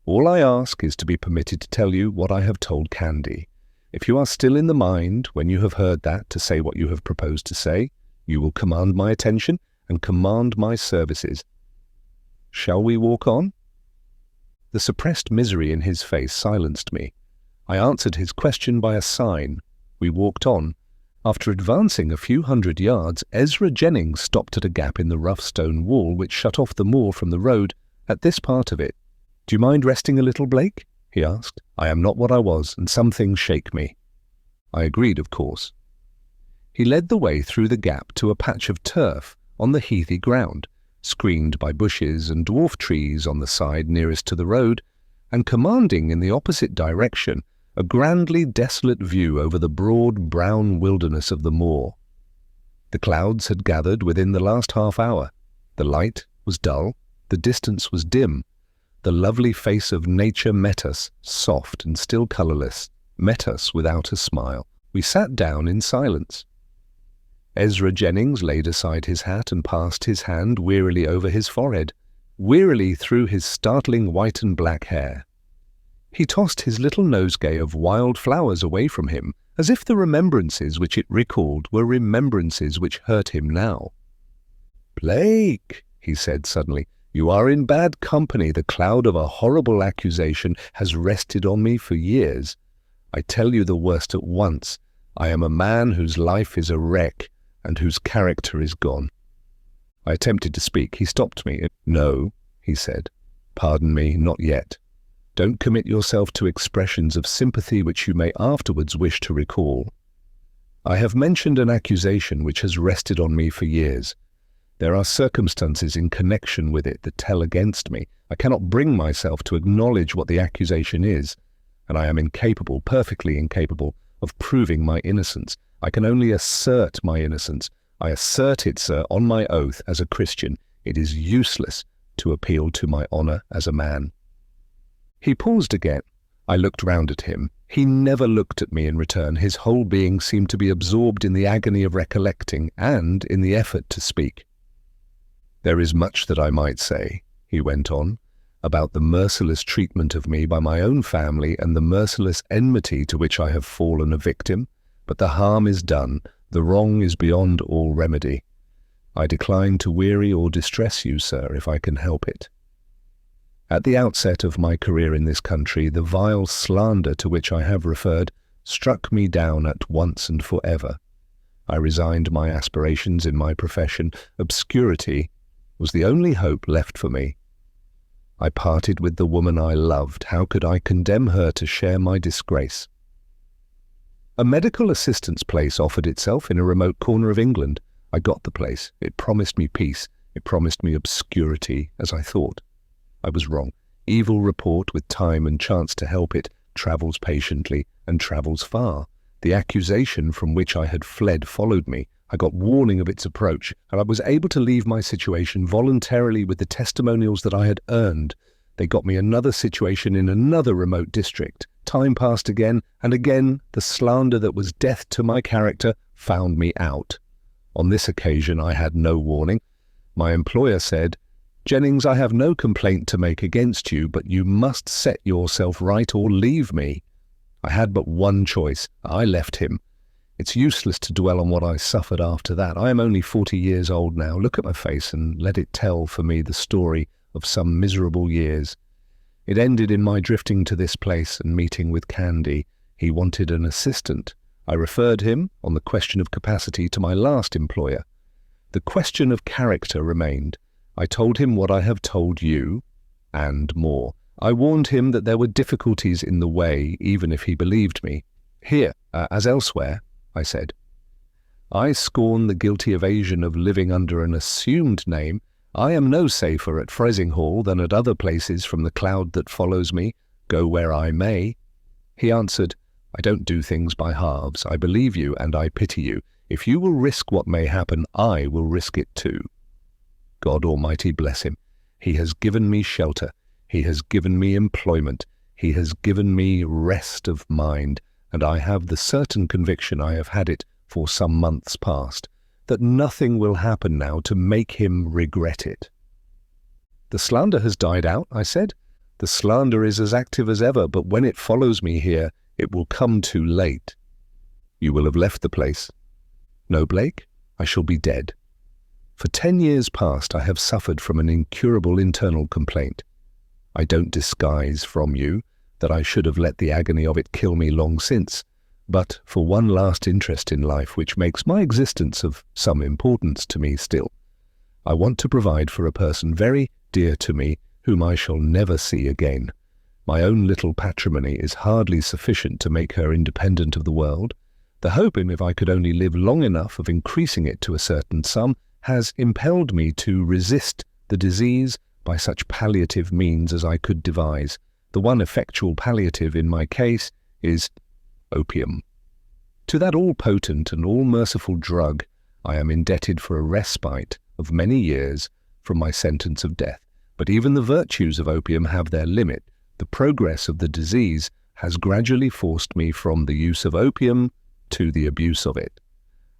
All I ask is to be permitted to tell you what I have told Candy. If you are still in the mind, when you have heard that, to say what you have proposed to say, you will command my attention and command my services. Shall we walk on?" The suppressed misery in his face silenced me. I answered his question by a sign. We walked on. After advancing a few hundred yards, Ezra Jennings stopped at a gap in the rough stone wall which shut off the moor from the road at this part of it. "Do you mind resting a little, Blake?" he asked. "I am not what I was, and some things shake me." I agreed, of course. He led the way through the gap to a patch of turf on the heathy ground, screened by bushes and dwarf trees on the side nearest to the road, and commanding in the opposite direction a grandly desolate view over the broad brown wilderness of the moor. The clouds had gathered within the last half hour. The light was dull, the distance was dim. The lovely face of nature met us, soft and still colourless, met us without a smile. We sat down in silence. Ezra Jennings laid aside his hat and passed his hand wearily over his forehead, wearily through his startling white and black hair. He tossed his little nosegay of wild flowers away from him, as if the remembrances which it recalled were remembrances which hurt him now. "Blake," he said suddenly, "you are in bad company. The cloud of a horrible accusation has rested on me for years. I tell you the worst at once. I am a man whose life is a wreck and whose character is gone." I attempted to speak. He stopped me. "No," he said. "Pardon me, not yet. Don't commit yourself to expressions of sympathy which you may afterwards wish to recall. I have mentioned an accusation which has rested on me for years. There are circumstances in connection with it that tell against me. I cannot bring myself to acknowledge what the accusation is, and I am incapable, perfectly incapable, of proving my innocence. I can only assert my innocence. I assert it, sir, on my oath as a Christian. It is useless to appeal to my honour as a man." He paused again. I looked round at him. He never looked at me in return. His whole being seemed to be absorbed in the agony of recollecting and in the effort to speak. "There is much that I might say," he went on, "about the merciless treatment of me by my own family and the merciless enmity to which I have fallen a victim, but the harm is done. The wrong is beyond all remedy. I decline to weary or distress you, sir, if I can help it. At the outset of my career in this country, the vile slander to which I have referred struck me down at once and forever. I resigned my aspirations in my profession. Obscurity was the only hope left for me. I parted with the woman I loved. How could I condemn her to share my disgrace? A medical assistant's place offered itself in a remote corner of England. I got the place. It promised me peace. It promised me obscurity, as I thought. I was wrong. Evil report, with time and chance to help it, travels patiently and travels far. The accusation from which I had fled followed me. I got warning of its approach, and I was able to leave my situation voluntarily with the testimonials that I had earned. They got me another situation in another remote district. Time passed again, and again the slander that was death to my character found me out. On this occasion I had no warning. My employer said, "Jennings, I have no complaint to make against you, but you must set yourself right or leave me." I had but one choice. I left him. It's useless to dwell on what I suffered after that. I am only 40 years old now. Look at my face and let it tell for me the story of some miserable years. It ended in my drifting to this place and meeting with Candy. He wanted an assistant. I referred him, on the question of capacity, to my last employer. The question of character remained. I told him what I have told you, and more. I warned him that there were difficulties in the way, even if he believed me. Here, as elsewhere, I said, I scorn the guilty evasion of living under an assumed name. I am no safer at Fresinghall than at other places from the cloud that follows me, go where I may. He answered, I don't do things by halves. I believe you and I pity you. If you will risk what may happen, I will risk it too. God Almighty bless him. He has given me shelter. He has given me employment. He has given me rest of mind, and I have the certain conviction, I have had it for some months past, that nothing will happen now to make him regret it. The slander has died out, I said. The slander is as active as ever, but when it follows me here, it will come too late. You will have left the place. No, Blake, I shall be dead. For 10 years past I have suffered from an incurable internal complaint. I don't disguise from you that I should have let the agony of it kill me long since, but for one last interest in life which makes my existence of some importance to me still. I want to provide for a person very dear to me whom I shall never see again. My own little patrimony is hardly sufficient to make her independent of the world. The hope, if I could only live long enough, of increasing it to a certain sum has impelled me to resist the disease by such palliative means as I could devise. The one effectual palliative in my case is opium. To that all-potent and all-merciful drug I am indebted for a respite of many years from my sentence of death. But even the virtues of opium have their limit. The progress of the disease has gradually forced me from the use of opium to the abuse of it.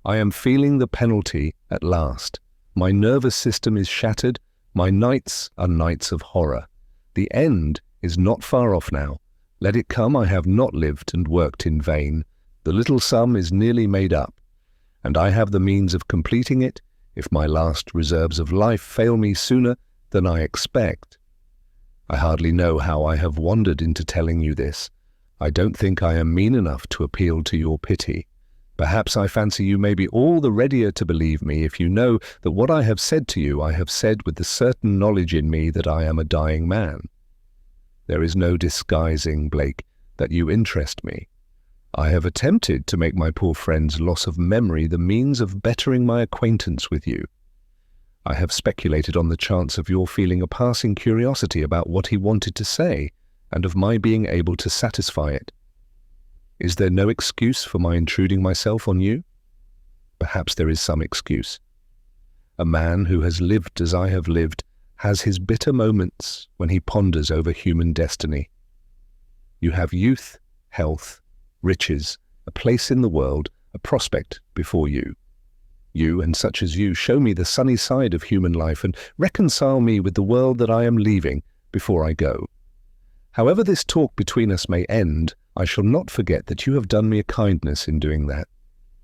I am feeling the penalty at last. My nervous system is shattered. My nights are nights of horror. The end is not far off now. Let it come. I have not lived and worked in vain. The little sum is nearly made up, and I have the means of completing it if my last reserves of life fail me sooner than I expect. I hardly know how I have wandered into telling you this. I don't think I am mean enough to appeal to your pity. Perhaps I fancy you may be all the readier to believe me if you know that what I have said to you I have said with the certain knowledge in me that I am a dying man. There is no disguising, Blake, that you interest me. I have attempted to make my poor friend's loss of memory the means of bettering my acquaintance with you. I have speculated on the chance of your feeling a passing curiosity about what he wanted to say, and of my being able to satisfy it. Is there no excuse for my intruding myself on you? Perhaps there is some excuse. A man who has lived as I have lived has his bitter moments when he ponders over human destiny. You have youth, health, riches, a place in the world, a prospect before you. You, and such as you, show me the sunny side of human life and reconcile me with the world that I am leaving before I go. However this talk between us may end, I shall not forget that you have done me a kindness in doing that.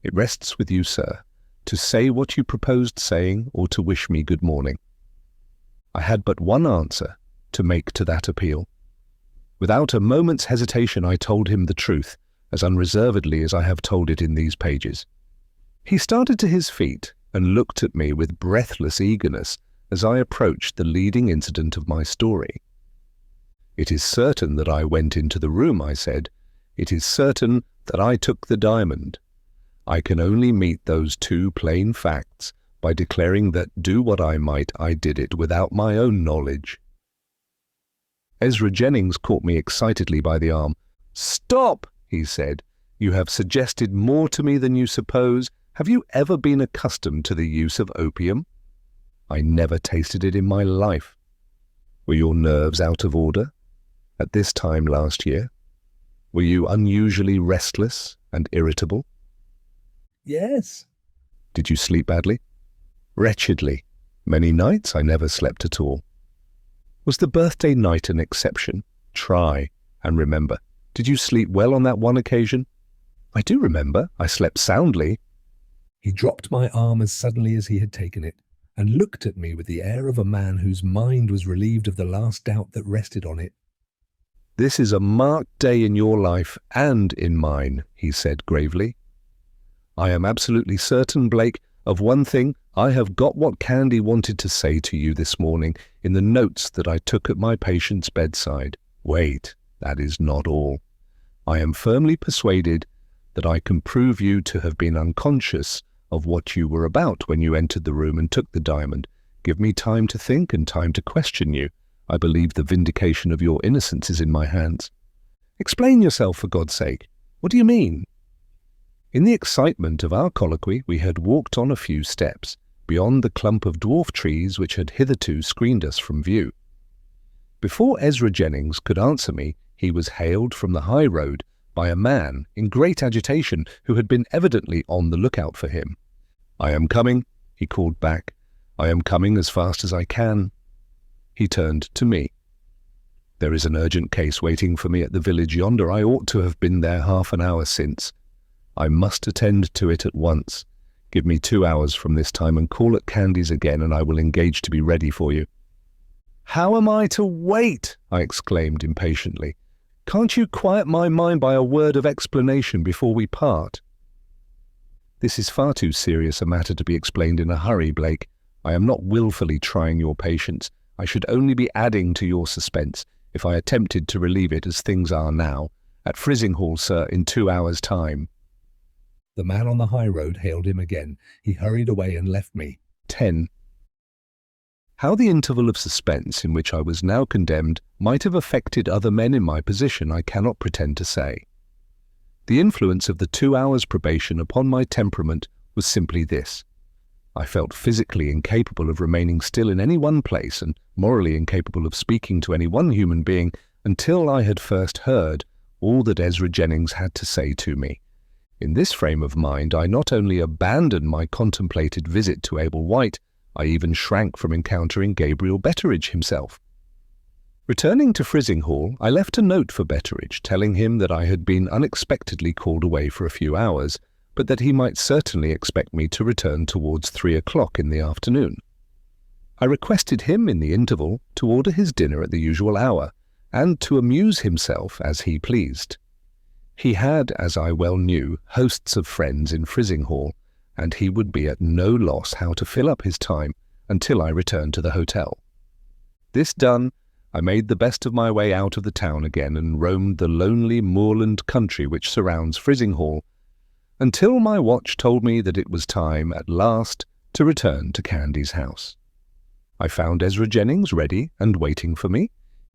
It rests with you, sir, to say what you proposed saying or to wish me good morning. I had but one answer to make to that appeal. Without a moment's hesitation, I told him the truth, as unreservedly as I have told it in these pages. He started to his feet and looked at me with breathless eagerness as I approached the leading incident of my story. "It is certain that I went into the room," I said. "It is certain that I took the diamond. I can only meet those two plain facts by declaring that, do what I might, I did it without my own knowledge." Ezra Jennings caught me excitedly by the arm. "Stop!" he said. "You have suggested more to me than you suppose. Have you ever been accustomed to the use of opium?" "I never tasted it in my life." "Were your nerves out of order at this time last year? Were you unusually restless and irritable?" "Yes." "Did you sleep badly?" "Wretchedly. Many nights I never slept at all." "Was the birthday night an exception? Try and remember. Did you sleep well on that one occasion?" "I do remember. I slept soundly." He dropped my arm as suddenly as he had taken it, and looked at me with the air of a man whose mind was relieved of the last doubt that rested on it. "This is a marked day in your life and in mine," he said gravely. "I am absolutely certain, Blake, of one thing. I have got what Candy wanted to say to you this morning in the notes that I took at my patient's bedside. Wait, that is not all. I am firmly persuaded that I can prove you to have been unconscious of what you were about when you entered the room and took the diamond. Give me time to think and time to question you. I believe the vindication of your innocence is in my hands." "Explain yourself, for God's sake. What do you mean?" In the excitement of our colloquy, we had walked on a few steps, beyond the clump of dwarf trees which had hitherto screened us from view. Before Ezra Jennings could answer me, he was hailed from the high road by a man in great agitation who had been evidently on the lookout for him. "I am coming," he called back. "I am coming as fast as I can." He turned to me. "There is an urgent case waiting for me at the village yonder. I ought to have been there half an hour since. I must attend to it at once. Give me 2 hours from this time and call at Candy's again, and I will engage to be ready for you." "How am I to wait?" I exclaimed impatiently. "Can't you quiet my mind by a word of explanation before we part?" "This is far too serious a matter to be explained in a hurry, Blake. I am not willfully trying your patience. I should only be adding to your suspense if I attempted to relieve it as things are now. At Frizinghall, sir, in 2 hours' time." The man on the high road hailed him again. He hurried away and left me. 10. How the interval of suspense in which I was now condemned might have affected other men in my position, I cannot pretend to say. The influence of the 2 hours' probation upon my temperament was simply this. I felt physically incapable of remaining still in any one place and morally incapable of speaking to any one human being until I had first heard all that Ezra Jennings had to say to me. In this frame of mind, I not only abandoned my contemplated visit to Abel White, I even shrank from encountering Gabriel Betteridge himself. Returning to Frizinghall, I left a note for Betteridge, telling him that I had been unexpectedly called away for a few hours, but that he might certainly expect me to return towards 3 o'clock in the afternoon. I requested him, in the interval, to order his dinner at the usual hour, and to amuse himself as he pleased. He had, as I well knew, hosts of friends in Frizinghall, and he would be at no loss how to fill up his time until I returned to the hotel. This done, I made the best of my way out of the town again and roamed the lonely moorland country which surrounds Frizinghall, until my watch told me that it was time, at last, to return to Candy's house. I found Ezra Jennings ready and waiting for me.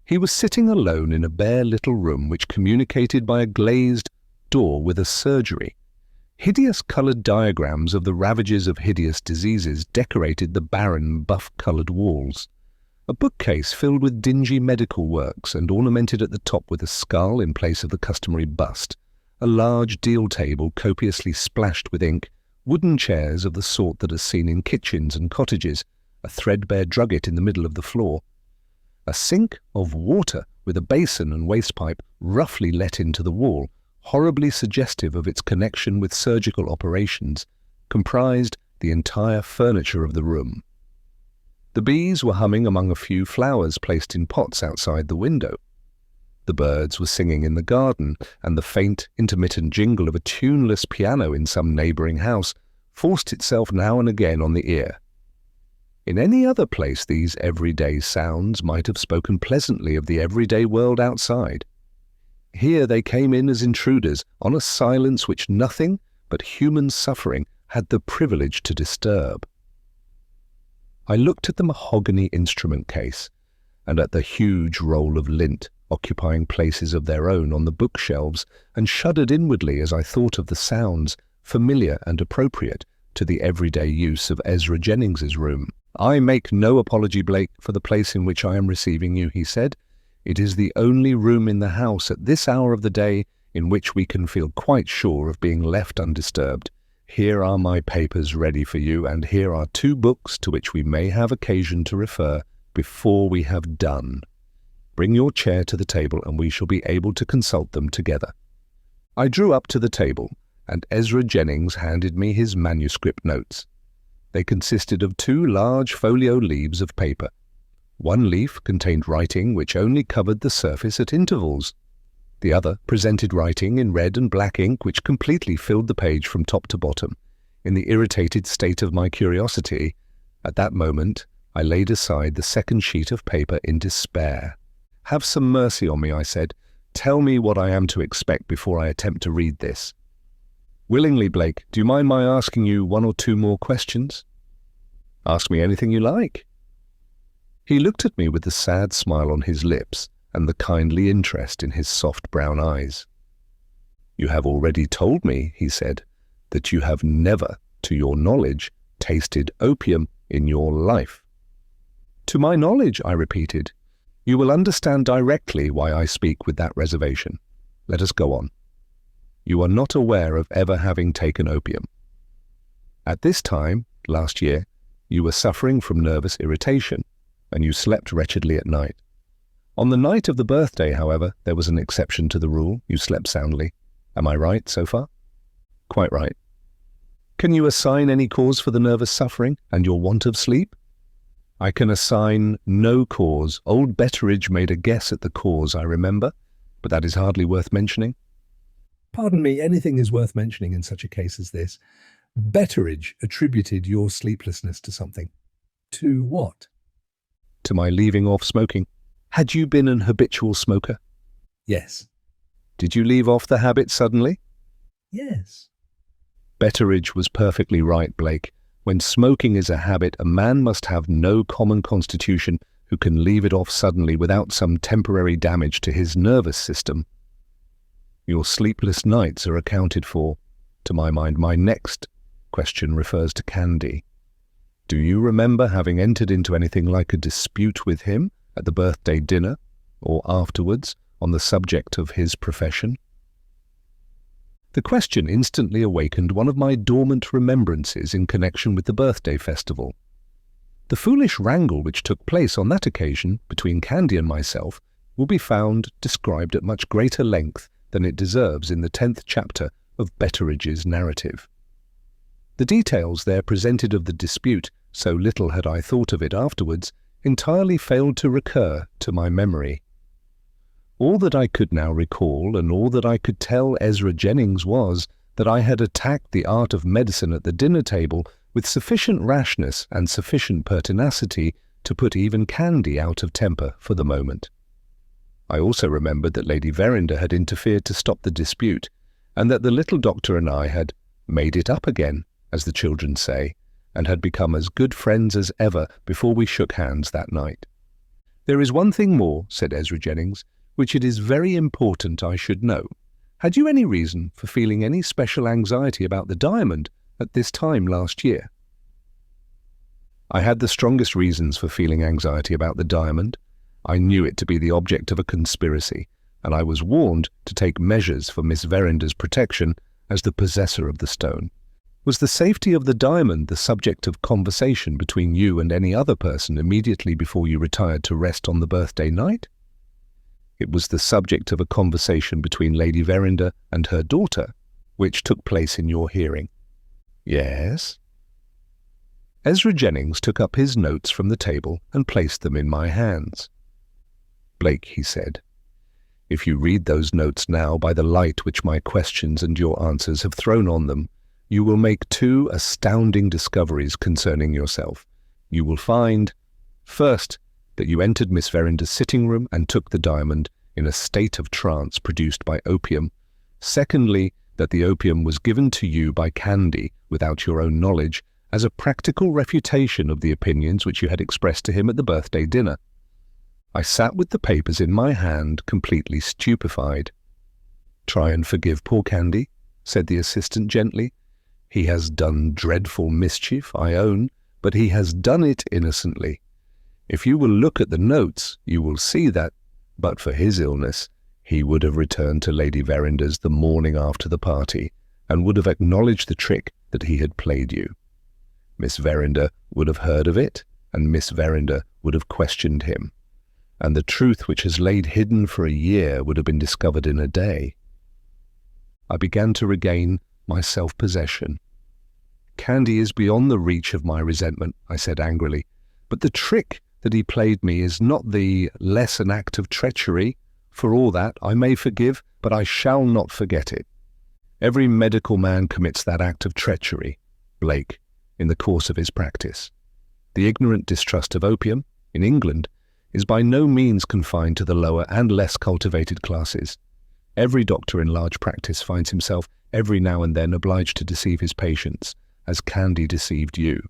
He was sitting alone in a bare little room which communicated by a glazed door with a surgery. Hideous coloured diagrams of the ravages of hideous diseases decorated the barren, buff-coloured walls. A bookcase filled with dingy medical works and ornamented at the top with a skull in place of the customary bust, a large deal table copiously splashed with ink, wooden chairs of the sort that are seen in kitchens and cottages, a threadbare drugget in the middle of the floor, a sink of water with a basin and wastepipe roughly let into the wall, horribly suggestive of its connection with surgical operations, comprised the entire furniture of the room. The bees were humming among a few flowers placed in pots outside the window. The birds were singing in the garden, and the faint, intermittent jingle of a tuneless piano in some neighbouring house forced itself now and again on the ear. In any other place these everyday sounds might have spoken pleasantly of the everyday world outside. Here they came in as intruders on a silence which nothing but human suffering had the privilege to disturb. I looked at the mahogany instrument case, and at the huge roll of lint occupying places of their own on the bookshelves, and shuddered inwardly as I thought of the sounds, familiar and appropriate to the everyday use of Ezra Jennings's room. "I make no apology, Blake, for the place in which I am receiving you," he said. "It is the only room in the house at this hour of the day in which we can feel quite sure of being left undisturbed. Here are my papers ready for you, and here are 2 books to which we may have occasion to refer before we have done. Bring your chair to the table, and we shall be able to consult them together." I drew up to the table, and Ezra Jennings handed me his manuscript notes. They consisted of 2 large folio leaves of paper. One leaf contained writing which only covered the surface at intervals. The other presented writing in red and black ink which completely filled the page from top to bottom. In the irritated state of my curiosity, at that moment, I laid aside the second sheet of paper in despair. "Have some mercy on me," I said. "Tell me what I am to expect before I attempt to read this." "Willingly, Blake. Do you mind my asking you 1 or 2 more questions?" "Ask me anything you like." He looked at me with the sad smile on his lips and the kindly interest in his soft brown eyes. "You have already told me," he said, "that you have never, to your knowledge, tasted opium in your life." "To my knowledge," I repeated. "You will understand directly why I speak with that reservation. Let us go on. You are not aware of ever having taken opium. At this time, last year, you were suffering from nervous irritation, and you slept wretchedly at night. On the night of the birthday, however, there was an exception to the rule. You slept soundly. Am I right so far?" "Quite right." "Can you assign any cause for the nervous suffering and your want of sleep?" "I can assign no cause. Old Betteridge made a guess at the cause, I remember, but that is hardly worth mentioning." Pardon me, anything is worth mentioning in such a case as this. Betteridge attributed your sleeplessness to something. To what? "To my leaving off smoking. Had you been an habitual smoker?" Yes. "Did you leave off the habit suddenly?" Yes. Betteridge was perfectly right, Blake. When smoking is a habit, a man must have no common constitution who can leave it off suddenly without some temporary damage to his nervous system. Your sleepless nights are accounted for. To my mind, my next question refers to Candy. Do you remember having entered into anything like a dispute with him at the birthday dinner or afterwards on the subject of his profession? The question instantly awakened one of my dormant remembrances in connection with the birthday festival. The foolish wrangle which took place on that occasion between Candy and myself will be found described at much greater length than it deserves in the 10th chapter of Betteridge's narrative. The details there presented of the dispute, so little had I thought of it afterwards, entirely failed to recur to my memory. All that I could now recall, and all that I could tell Ezra Jennings, was that I had attacked the art of medicine at the dinner table with sufficient rashness and sufficient pertinacity to put even Candy out of temper for the moment. I also remembered that Lady Verinder had interfered to stop the dispute, and that the little doctor and I had made it up again, as the children say, and had become as good friends as ever before we shook hands that night. "There is one thing more," said Ezra Jennings, "which it is very important I should know. Had you any reason for feeling any special anxiety about the diamond at this time last year?" I had the strongest reasons for feeling anxiety about the diamond. I knew it to be the object of a conspiracy, and I was warned to take measures for Miss Verinder's protection as the possessor of the stone. Was the safety of the diamond the subject of conversation between you and any other person immediately before you retired to rest on the birthday night? It was the subject of a conversation between Lady Verinder and her daughter, which took place in your hearing. Yes? Ezra Jennings took up his notes from the table and placed them in my hands. "Blake," he said, "if you read those notes now by the light which my questions and your answers have thrown on them, you will make two astounding discoveries concerning yourself. You will find, first, that you entered Miss Verinder's sitting room and took the diamond in a state of trance produced by opium. Secondly, that the opium was given to you by Candy without your own knowledge as a practical refutation of the opinions which you had expressed to him at the birthday dinner." I sat with the papers in my hand, completely stupefied. "Try and forgive poor Candy," said the assistant gently. "He has done dreadful mischief, I own, but he has done it innocently. If you will look at the notes, you will see that, but for his illness, he would have returned to Lady Verinder's the morning after the party, and would have acknowledged the trick that he had played you. Miss Verinder would have heard of it, and Miss Verinder would have questioned him, and the truth which has laid hidden for a year would have been discovered in a day." I began to regain my self-possession. "Candy is beyond the reach of my resentment," I said angrily, "but the trick that he played me is not the less an act of treachery. For all that, I may forgive, but I shall not forget it. Every medical man commits that act of treachery, Blake, in the course of his practice. The ignorant distrust of opium, in England, is by no means confined to the lower and less cultivated classes. Every doctor in large practice finds himself every now and then obliged to deceive his patients, as Candy deceived you.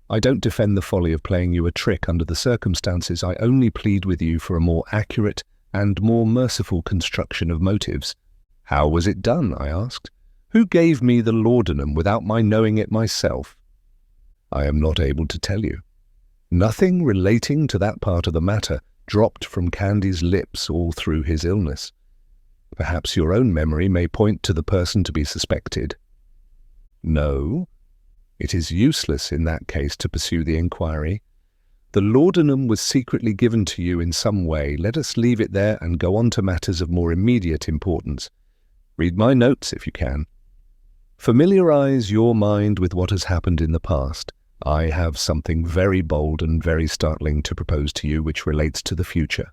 I don't defend the folly of playing you a trick under the circumstances. I only plead with you for a more accurate and more merciful construction of motives." "How was it done?" I asked. "Who gave me the laudanum without my knowing it myself?" "I am not able to tell you. Nothing relating to that part of the matter dropped from Candy's lips all through his illness. Perhaps your own memory may point to the person to be suspected." "No. It is useless in that case to pursue the inquiry. The laudanum was secretly given to you in some way. Let us leave it there and go on to matters of more immediate importance. Read my notes if you can. Familiarize your mind with what has happened in the past. I have something very bold and very startling to propose to you which relates to the future."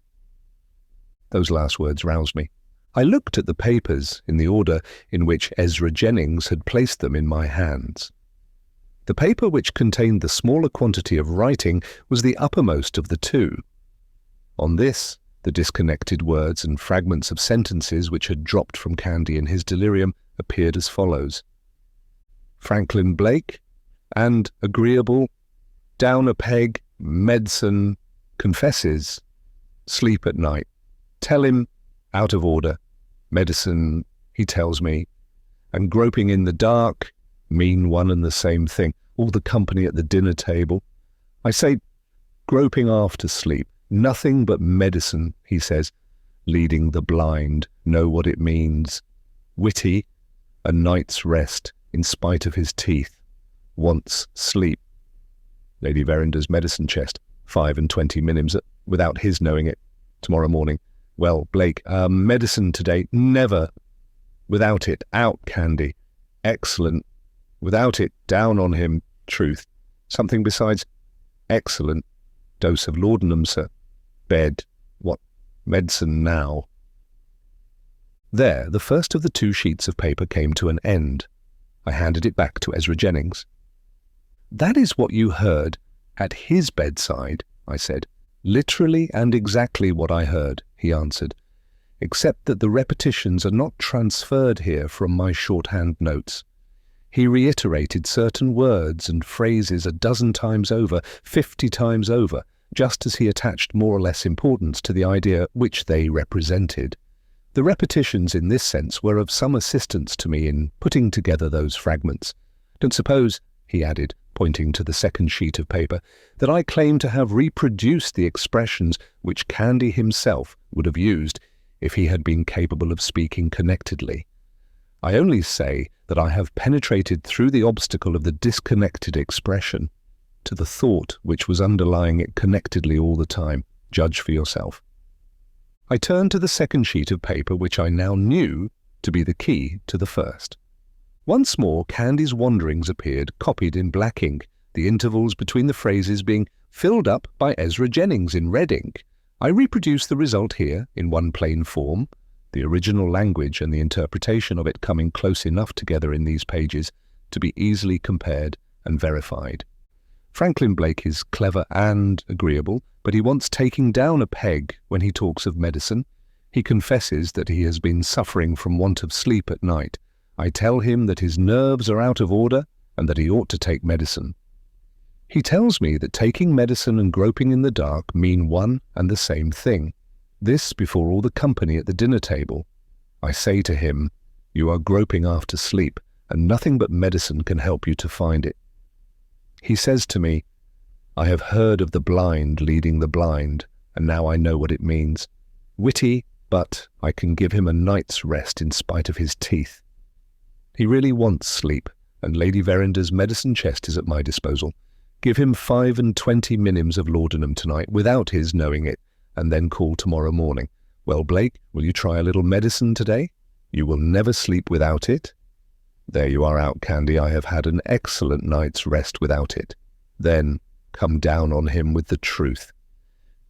Those last words roused me. I looked at the papers in the order in which Ezra Jennings had placed them in my hands. The paper which contained the smaller quantity of writing was the uppermost of the two. On this, the disconnected words and fragments of sentences which had dropped from Candy in his delirium appeared as follows: "Franklin Blake, and agreeable, down a peg, medicine, confesses, sleep at night. Tell him, out of order, medicine, he tells me, and groping in the dark, mean one and the same thing." all the company at the dinner table. I say, groping after sleep, nothing but medicine, he says, leading the blind, know what it means. Witty, a night's rest, in spite of his teeth, wants sleep. Lady Verinder's medicine chest, 5 minims, without his knowing it, tomorrow morning. Well, Blake, medicine today, never. Without it, out, Candy. Excellent. Without it, down on him, truth. Something besides excellent. Dose of laudanum, sir. Bed. What? Medicine now. There, the first of the 2 sheets of paper came to an end. I handed it back to Ezra Jennings. That is what you heard at his bedside, I said. Literally and exactly what I heard, he answered, except that the repetitions are not transferred here from my shorthand notes. He reiterated certain words and phrases a dozen times over, 50 times over, just as he attached more or less importance to the idea which they represented. The repetitions in this sense were of some assistance to me in putting together those fragments. Don't suppose, he added, pointing to the second sheet of paper, that I claim to have reproduced the expressions which Candy himself would have used if he had been capable of speaking connectedly. I only say that I have penetrated through the obstacle of the disconnected expression to the thought which was underlying it connectedly all the time. Judge for yourself. I turned to the second sheet of paper, which I now knew to be the key to the first. Once more, Candy's wanderings appeared, copied in black ink, the intervals between the phrases being filled up by Ezra Jennings in red ink. I reproduce the result here in one plain form, the original language and the interpretation of it coming close enough together in these pages to be easily compared and verified. Franklin Blake is clever and agreeable, but he wants taking down a peg when he talks of medicine. He confesses that he has been suffering from want of sleep at night. I tell him that his nerves are out of order and that he ought to take medicine. He tells me that taking medicine and groping in the dark mean one and the same thing. This before all the company at the dinner table. I say to him, you are groping after sleep, and nothing but medicine can help you to find it. He says to me, I have heard of the blind leading the blind, and now I know what it means. Witty, but I can give him a night's rest in spite of his teeth. He really wants sleep, and Lady Verinder's medicine chest is at my disposal. Give him 5 minims of laudanum tonight without his knowing it, and then call tomorrow morning. Well, Blake, will you try a little medicine today? You will never sleep without it. There you are out, Candy. I have had an excellent night's rest without it. Then come down on him with the truth.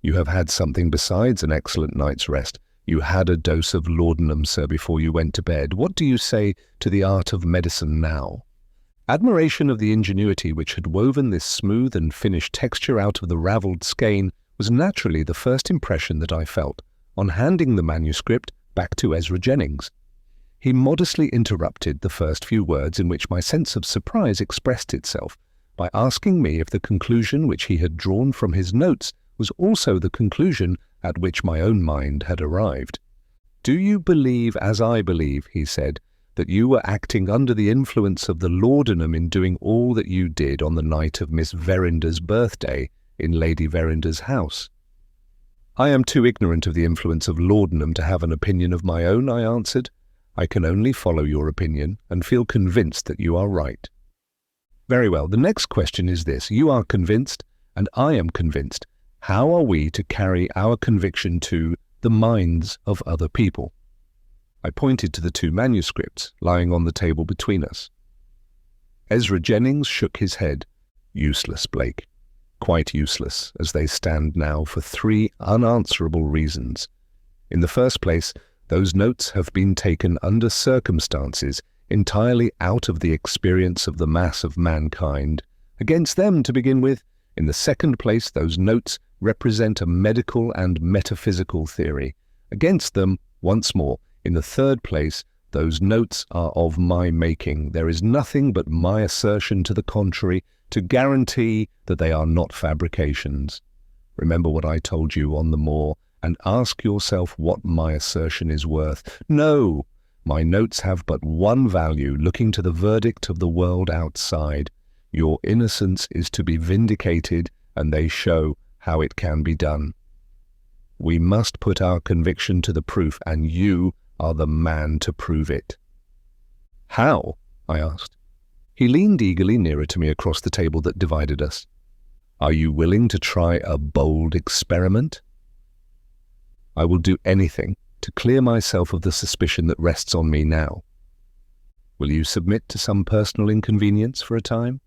You have had something besides an excellent night's rest. You had a dose of laudanum, sir, before you went to bed. What do you say to the art of medicine now? Admiration of the ingenuity which had woven this smooth and finished texture out of the ravelled skein was naturally the first impression that I felt on handing the manuscript back to Ezra Jennings. He modestly interrupted the first few words in which my sense of surprise expressed itself by asking me if the conclusion which he had drawn from his notes was also the conclusion at which my own mind had arrived. Do you believe, as I believe, he said, that you were acting under the influence of the laudanum in doing all that you did on the night of Miss Verinder's birthday in Lady Verinder's house? I am too ignorant of the influence of laudanum to have an opinion of my own, I answered. I can only follow your opinion and feel convinced that you are right. Very well, the next question is this. You are convinced, and I am convinced. How are we to carry our conviction to the minds of other people? I pointed to the 2 manuscripts lying on the table between us. Ezra Jennings shook his head. Useless, Blake. Quite useless, as they stand now, for 3 unanswerable reasons. In the first place, those notes have been taken under circumstances entirely out of the experience of the mass of mankind. Against them, to begin with. In the second place, those notes represent a medical and metaphysical theory. Against them, once more, in the third place, those notes are of my making. There is nothing but my assertion to the contrary to guarantee that they are not fabrications. Remember what I told you on the moor, and ask yourself what my assertion is worth. No, my notes have but one value, looking to the verdict of the world outside. Your innocence is to be vindicated, and they show how it can be done. We must put our conviction to the proof, and you are the man to prove it." "How?" I asked. He leaned eagerly nearer to me across the table that divided us. "Are you willing to try a bold experiment?" "I will do anything to clear myself of the suspicion that rests on me now." "Will you submit to some personal inconvenience for a time?"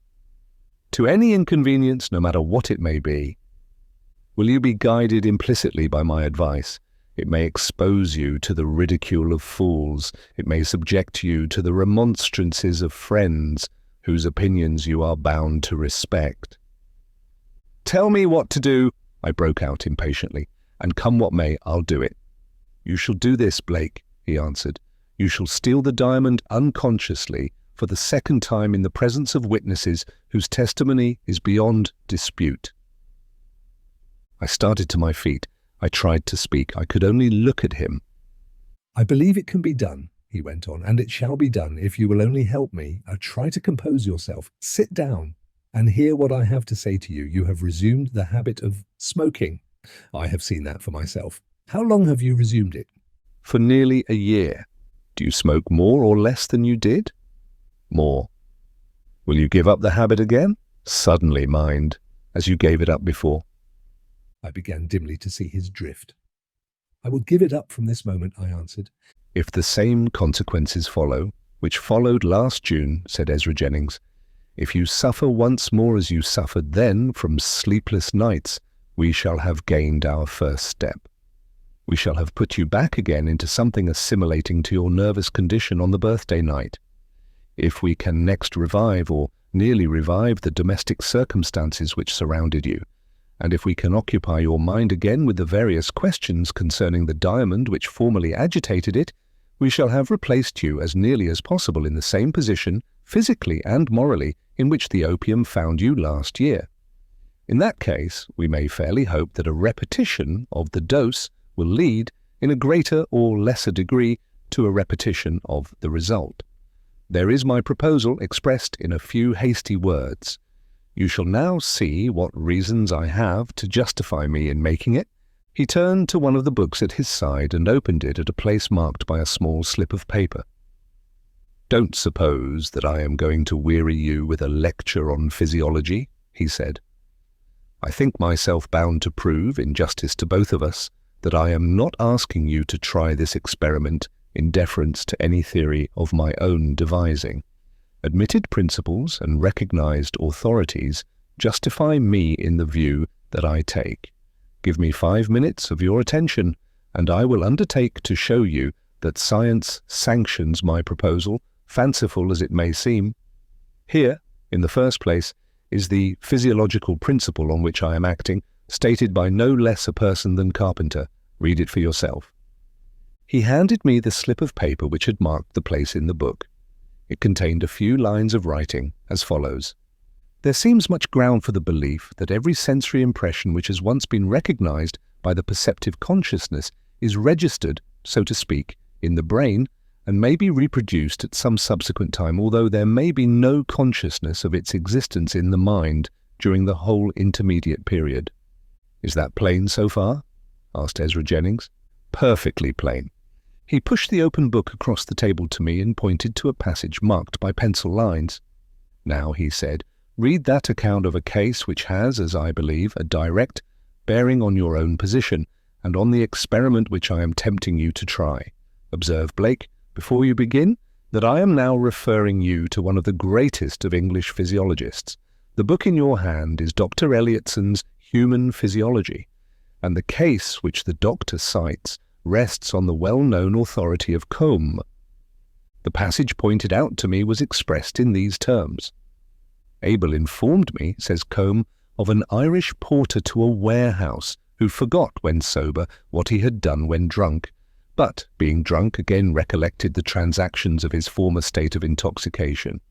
"To any inconvenience, no matter what it may be." "Will you be guided implicitly by my advice? It may expose you to the ridicule of fools. It may subject you to the remonstrances of friends whose opinions you are bound to respect." "Tell me what to do," I broke out impatiently, "and come what may, I'll do it." "You shall do this, Blake," he answered. "You shall steal the diamond unconsciously for the second time in the presence of witnesses whose testimony is beyond dispute." I started to my feet. I tried to speak. I could only look at him. "I believe it can be done," he went on, "and it shall be done if you will only help me. Try to compose yourself. Sit down and hear what I have to say to you. You have resumed the habit of smoking. I have seen that for myself. How long have you resumed it?" "For nearly a year." "Do you smoke more or less than you did?" "More." "Will you give up the habit again?" "Suddenly, mind, as you gave it up before." I began dimly to see his drift. "I will give it up from this moment," I answered. "If the same consequences follow, which followed last June," said Ezra Jennings, "if you suffer once more as you suffered then from sleepless nights, we shall have gained our first step. We shall have put you back again into something assimilating to your nervous condition on the birthday night. If we can next revive or nearly revive the domestic circumstances which surrounded you, and if we can occupy your mind again with the various questions concerning the diamond which formerly agitated it, we shall have replaced you as nearly as possible in the same position, physically and morally, in which the opium found you last year. In that case, we may fairly hope that a repetition of the dose will lead, in a greater or lesser degree, to a repetition of the result. There is my proposal expressed in a few hasty words. You shall now see what reasons I have to justify me in making it." He turned to one of the books at his side and opened it at a place marked by a small slip of paper. "Don't suppose that I am going to weary you with a lecture on physiology," he said. "I think myself bound to prove, in justice to both of us, that I am not asking you to try this experiment in deference to any theory of my own devising. Admitted principles and recognized authorities justify me in the view that I take. Give me 5 minutes of your attention, and I will undertake to show you that science sanctions my proposal, fanciful as it may seem. Here, in the first place, is the physiological principle on which I am acting, stated by no less a person than Carpenter. Read it for yourself." He handed me the slip of paper which had marked the place in the book. It contained a few lines of writing as follows. "There seems much ground for the belief that every sensory impression which has once been recognized by the perceptive consciousness is registered, so to speak, in the brain and may be reproduced at some subsequent time, although there may be no consciousness of its existence in the mind during the whole intermediate period." "Is that plain so far?" asked Ezra Jennings. "Perfectly plain." He pushed the open book across the table to me and pointed to a passage marked by pencil lines. "Now," he said, "read that account of a case which has, as I believe, a direct bearing on your own position and on the experiment which I am tempting you to try. Observe, Blake, before you begin, that I am now referring you to one of the greatest of English physiologists. The book in your hand is Dr. Elliotson's Human Physiology, and the case which the doctor cites rests on the well-known authority of Combe. The passage pointed out to me was expressed in these terms. Abel informed me, says Combe, of an Irish porter to a warehouse who forgot when sober what he had done when drunk, but, being drunk, again recollected the transactions of his former state of intoxication.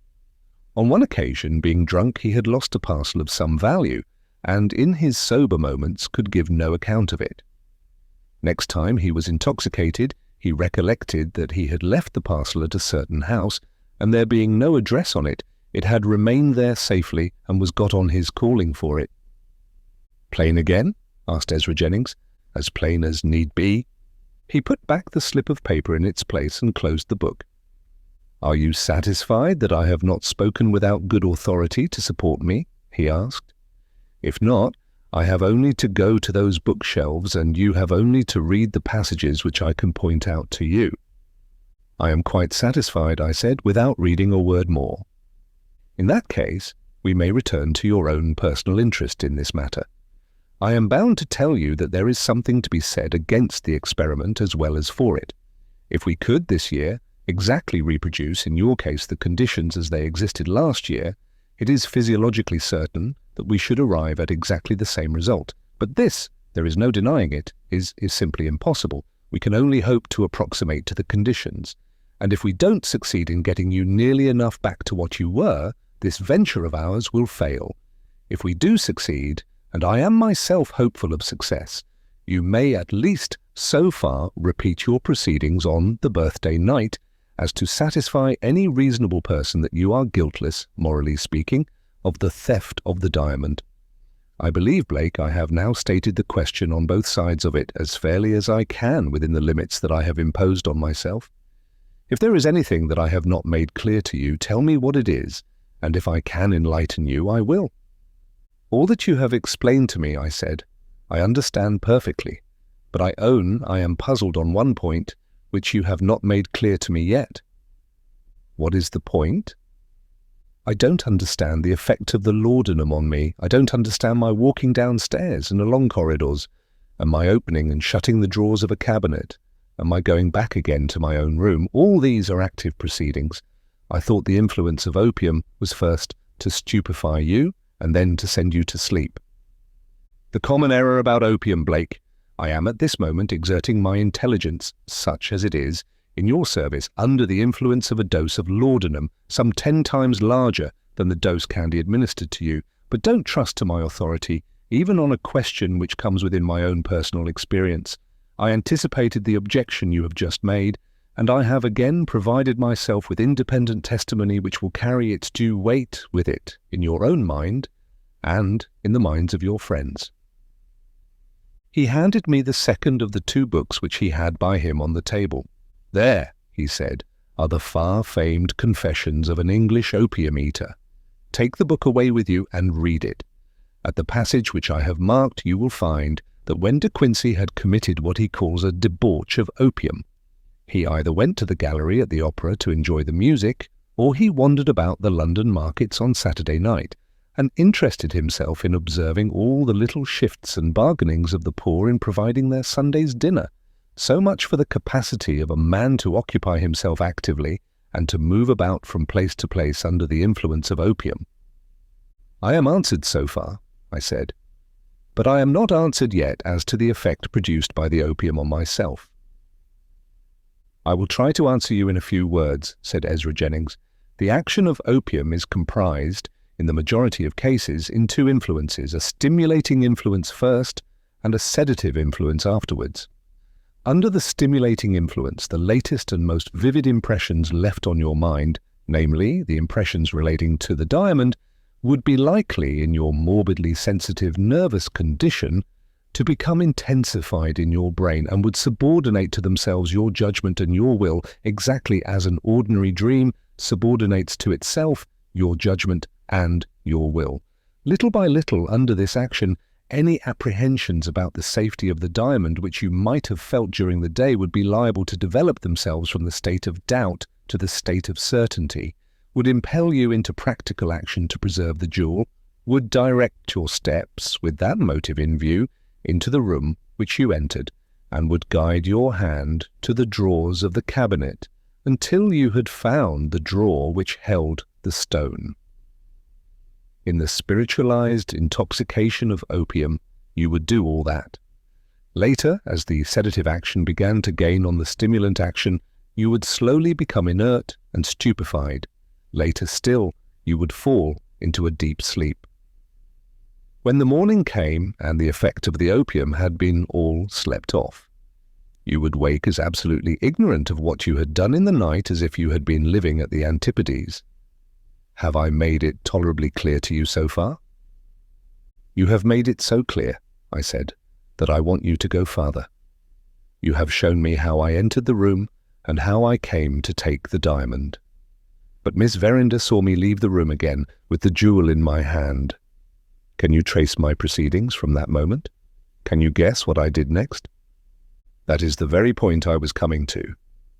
On one occasion, being drunk, he had lost a parcel of some value, and in his sober moments could give no account of it. Next time he was intoxicated, he recollected that he had left the parcel at a certain house, and there being no address on it, It had remained there safely and was got on his calling for it. "Plain again?" asked Ezra Jennings. "As plain as need be." He put back the slip of paper in its place and closed the book. "Are you satisfied that I have not spoken without good authority to support me?" he asked. "If not, I have only to go to those bookshelves, and you have only to read the passages which I can point out to you." "I am quite satisfied," I said, "without reading a word more." "In that case, we may return to your own personal interest in this matter. I am bound to tell you that there is something to be said against the experiment as well as for it. If we could this year exactly reproduce in your case the conditions as they existed last year, it is physiologically certain that we should arrive at exactly the same result. But this, there is no denying it, is simply impossible. We can only hope to approximate to the conditions. And if we don't succeed in getting you nearly enough back to what you were, this venture of ours will fail. If we do succeed, and I am myself hopeful of success, you may at least so far repeat your proceedings on the birthday night as to satisfy any reasonable person that you are guiltless, morally speaking, of the theft of the diamond. I believe, Blake, I have now stated the question on both sides of it as fairly as I can within the limits that I have imposed on myself. If there is anything that I have not made clear to you, tell me what it is, and if I can enlighten you, I will." "All that you have explained to me," I said, "I understand perfectly, but I own I am puzzled on one point which you have not made clear to me yet." "What is the point?" "I don't understand the effect of the laudanum on me. I don't understand my walking downstairs and along corridors, and my opening and shutting the drawers of a cabinet, and my going back again to my own room. All these are active proceedings. I thought the influence of opium was first to stupefy you, and then to send you to sleep." "The common error about opium, Blake. I am at this moment exerting my intelligence, such as it is, in your service under the influence of a dose of laudanum, some 10 times larger than the dose Candy administered to you. But don't trust to my authority, even on a question which comes within my own personal experience. I anticipated the objection you have just made, and I have again provided myself with independent testimony which will carry its due weight with it in your own mind and in the minds of your friends." He handed me the second of the 2 books which he had by him on the table. "There," he said, "are the far-famed confessions of an English opium-eater. Take the book away with you and read it. At the passage which I have marked you will find that when De Quincey had committed what he calls a debauch of opium, he either went to the gallery at the opera to enjoy the music, or he wandered about the London markets on Saturday night, and interested himself in observing all the little shifts and bargainings of the poor in providing their Sunday's dinner. So much for the capacity of a man to occupy himself actively and to move about from place to place under the influence of opium." "I am answered so far," I said, "but I am not answered yet as to the effect produced by the opium on myself." "I will try to answer you in a few words," said Ezra Jennings. "The action of opium is comprised, in the majority of cases, in 2 influences, a stimulating influence first and a sedative influence afterwards. Under the stimulating influence, the latest and most vivid impressions left on your mind, namely, the impressions relating to the diamond, would be likely, in your morbidly sensitive nervous condition, to become intensified in your brain and would subordinate to themselves your judgment and your will exactly as an ordinary dream subordinates to itself your judgment and your will. Little by little, under this action, any apprehensions about the safety of the diamond which you might have felt during the day would be liable to develop themselves from the state of doubt to the state of certainty, would impel you into practical action to preserve the jewel, would direct your steps, with that motive in view, into the room which you entered, and would guide your hand to the drawers of the cabinet until you had found the drawer which held the stone. In the spiritualized intoxication of opium, you would do all that. Later, as the sedative action began to gain on the stimulant action, you would slowly become inert and stupefied. Later still, you would fall into a deep sleep. When the morning came and the effect of the opium had been all slept off, you would wake as absolutely ignorant of what you had done in the night as if you had been living at the Antipodes. Have I made it tolerably clear to you so far? You have made it so clear, I said, that I want you to go farther. You have shown me how I entered the room and how I came to take the diamond. But Miss Verinder saw me leave the room again with the jewel in my hand. Can you trace my proceedings from that moment? Can you guess what I did next? That is the very point I was coming to,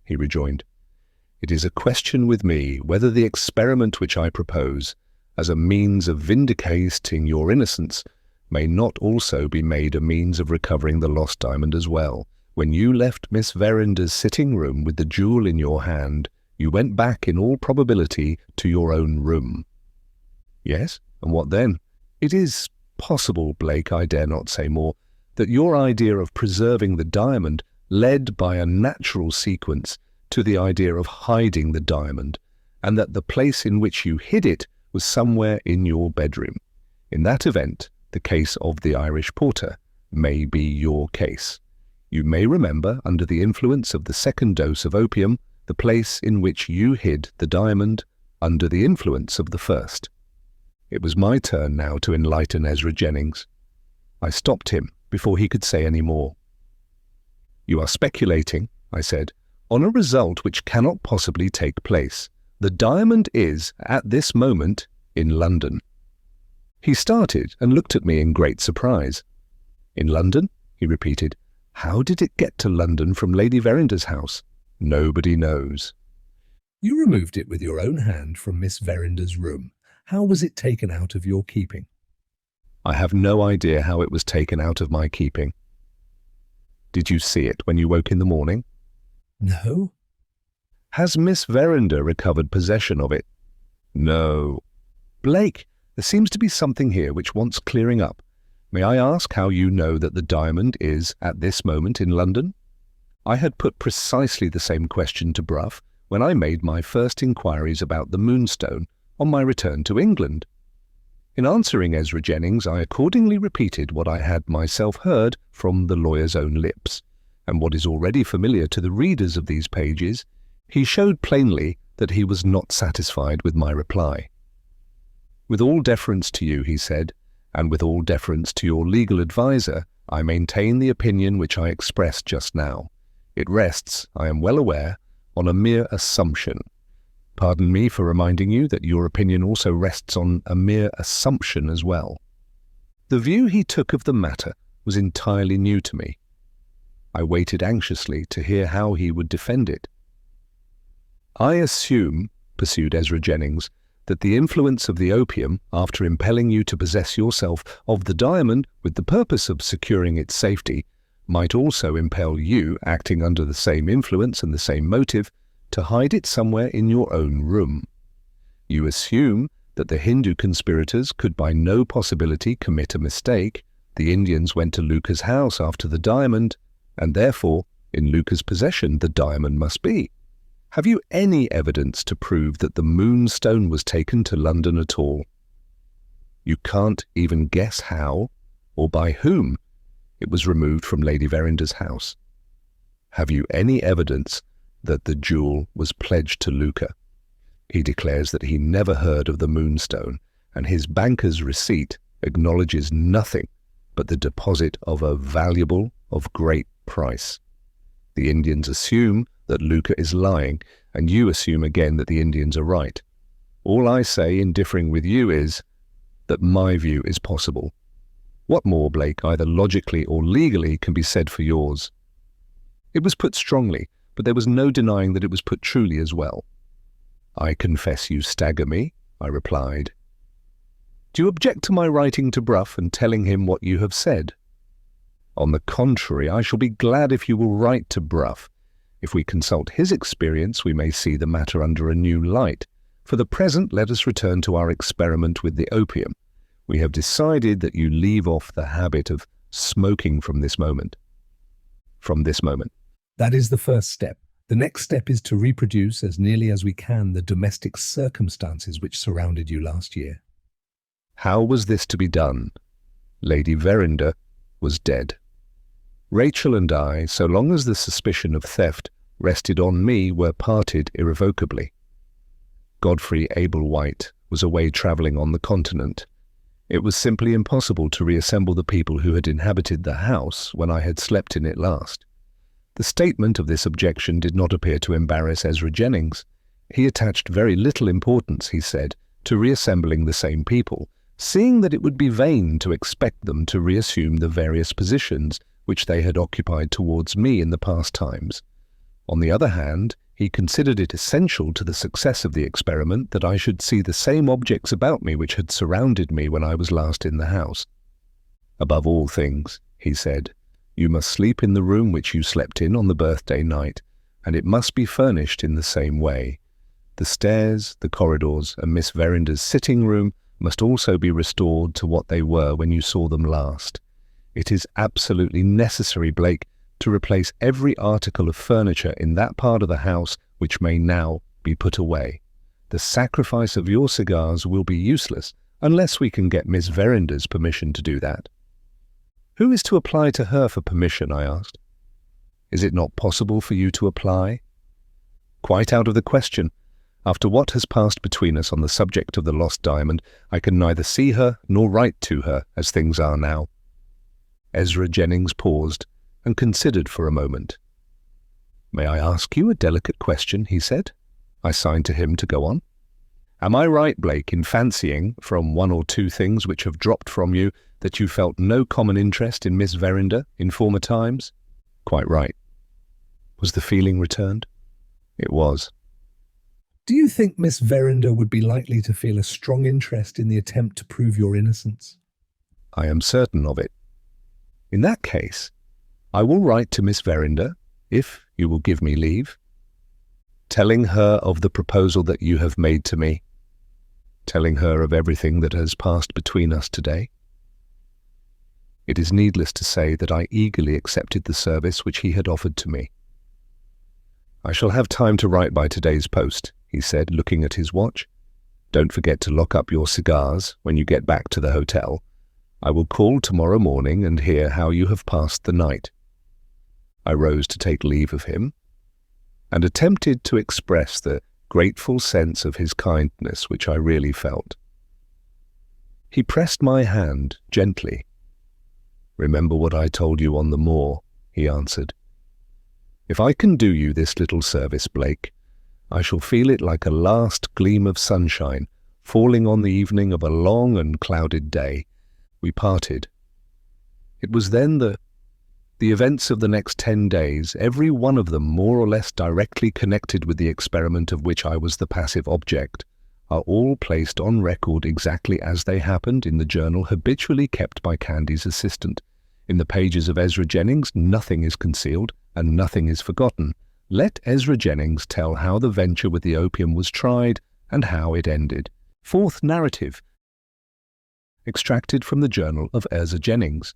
he rejoined. It is a question with me whether the experiment which I propose, as a means of vindicating your innocence, may not also be made a means of recovering the lost diamond as well. When you left Miss Verinder's sitting room with the jewel in your hand, you went back in all probability to your own room. Yes, and what then? It is possible, Blake, I dare not say more, that your idea of preserving the diamond led by a natural sequence to the idea of hiding the diamond, and that the place in which you hid it was somewhere in your bedroom. In that event, the case of the Irish porter may be your case. You may remember, under the influence of the second dose of opium, the place in which you hid the diamond under the influence of the first. It was my turn now to enlighten Ezra Jennings. I stopped him before he could say any more. You are speculating, I said, on a result which cannot possibly take place. The diamond is, at this moment, in London. He started and looked at me in great surprise. In London? He repeated. How did it get to London from Lady Verinder's house? Nobody knows. You removed it with your own hand from Miss Verinder's room. How was it taken out of your keeping? I have no idea how it was taken out of my keeping. Did you see it when you woke in the morning? No. Has Miss Verinder recovered possession of it? No. Blake, there seems to be something here which wants clearing up. May I ask how you know that the diamond is, at this moment, in London? I had put precisely the same question to Bruff when I made my first inquiries about the Moonstone on my return to England. In answering Ezra Jennings, I accordingly repeated what I had myself heard from the lawyer's own lips, and what is already familiar to the readers of these pages. He showed plainly that he was not satisfied with my reply. With all deference to you, he said, and with all deference to your legal adviser, I maintain the opinion which I expressed just now. It rests, I am well aware, on a mere assumption. Pardon me for reminding you that your opinion also rests on a mere assumption as well. The view he took of the matter was entirely new to me. I waited anxiously to hear how he would defend it. I assume, pursued Ezra Jennings, that the influence of the opium, after impelling you to possess yourself of the diamond with the purpose of securing its safety, might also impel you, acting under the same influence and the same motive, to hide it somewhere in your own room. You assume that the Hindu conspirators could by no possibility commit a mistake. The Indians went to Luca's house after the diamond, and therefore, in Luca's possession, the diamond must be. Have you any evidence to prove that the Moonstone was taken to London at all? You can't even guess how, or by whom, it was removed from Lady Verinder's house. Have you any evidence that the jewel was pledged to Luca? He declares that he never heard of the Moonstone, and his banker's receipt acknowledges nothing but the deposit of a valuable of great price. The Indians assume that Luca is lying, and you assume again that the Indians are right. All I say in differing with you is that my view is possible. What more, Blake, either logically or legally, can be said for yours? It was put strongly, but there was no denying that it was put truly as well. I confess you stagger me, I replied. Do you object to my writing to Bruff and telling him what you have said? On the contrary, I shall be glad if you will write to Bruff. If we consult his experience, we may see the matter under a new light. For the present, let us return to our experiment with the opium. We have decided that you leave off the habit of smoking from this moment. From this moment. That is the first step. The next step is to reproduce as nearly as we can the domestic circumstances which surrounded you last year. How was this to be done? Lady Verinder was dead. Rachel and I, so long as the suspicion of theft rested on me, were parted irrevocably. Godfrey Ablewhite was away travelling on the continent. It was simply impossible to reassemble the people who had inhabited the house when I had slept in it last. The statement of this objection did not appear to embarrass Ezra Jennings. He attached very little importance, he said, to reassembling the same people, seeing that it would be vain to expect them to reassume the various positions which they had occupied towards me in the past times. On the other hand, he considered it essential to the success of the experiment that I should see the same objects about me which had surrounded me when I was last in the house. Above all things, he said, you must sleep in the room which you slept in on the birthday night, and it must be furnished in the same way. The stairs, the corridors, and Miss Verinder's sitting room must also be restored to what they were when you saw them last. It is absolutely necessary, Blake, to replace every article of furniture in that part of the house which may now be put away. The sacrifice of your cigars will be useless unless we can get Miss Verinder's permission to do that. Who is to apply to her for permission? I asked. Is it not possible for you to apply? Quite out of the question. After what has passed between us on the subject of the lost diamond, I can neither see her nor write to her as things are now. Ezra Jennings paused and considered for a moment. May I ask you a delicate question? He said. I signed to him to go on. Am I right, Blake, in fancying, from one or two things which have dropped from you, that you felt no common interest in Miss Verinder in former times? Quite right. Was the feeling returned? It was. Do you think Miss Verinder would be likely to feel a strong interest in the attempt to prove your innocence? I am certain of it. In that case, I will write to Miss Verinder, if you will give me leave, telling her of the proposal that you have made to me, telling her of everything that has passed between us today. It is needless to say that I eagerly accepted the service which he had offered to me. I shall have time to write by today's post, he said, looking at his watch. Don't forget to lock up your cigars when you get back to the hotel. I will call tomorrow morning and hear how you have passed the night. I rose to take leave of him, and attempted to express the grateful sense of his kindness which I really felt. He pressed my hand gently. Remember what I told you on the moor, he answered. If I can do you this little service, Blake, I shall feel it like a last gleam of sunshine falling on the evening of a long and clouded day. We parted. It was then the events of the next 10 days, every one of them more or less directly connected with the experiment of which I was the passive object, are all placed on record exactly as they happened in the journal habitually kept by Candy's assistant. In the pages of Ezra Jennings, nothing is concealed and nothing is forgotten. Let Ezra Jennings tell how the venture with the opium was tried and how it ended. Fourth narrative, extracted from the journal of Ezra Jennings.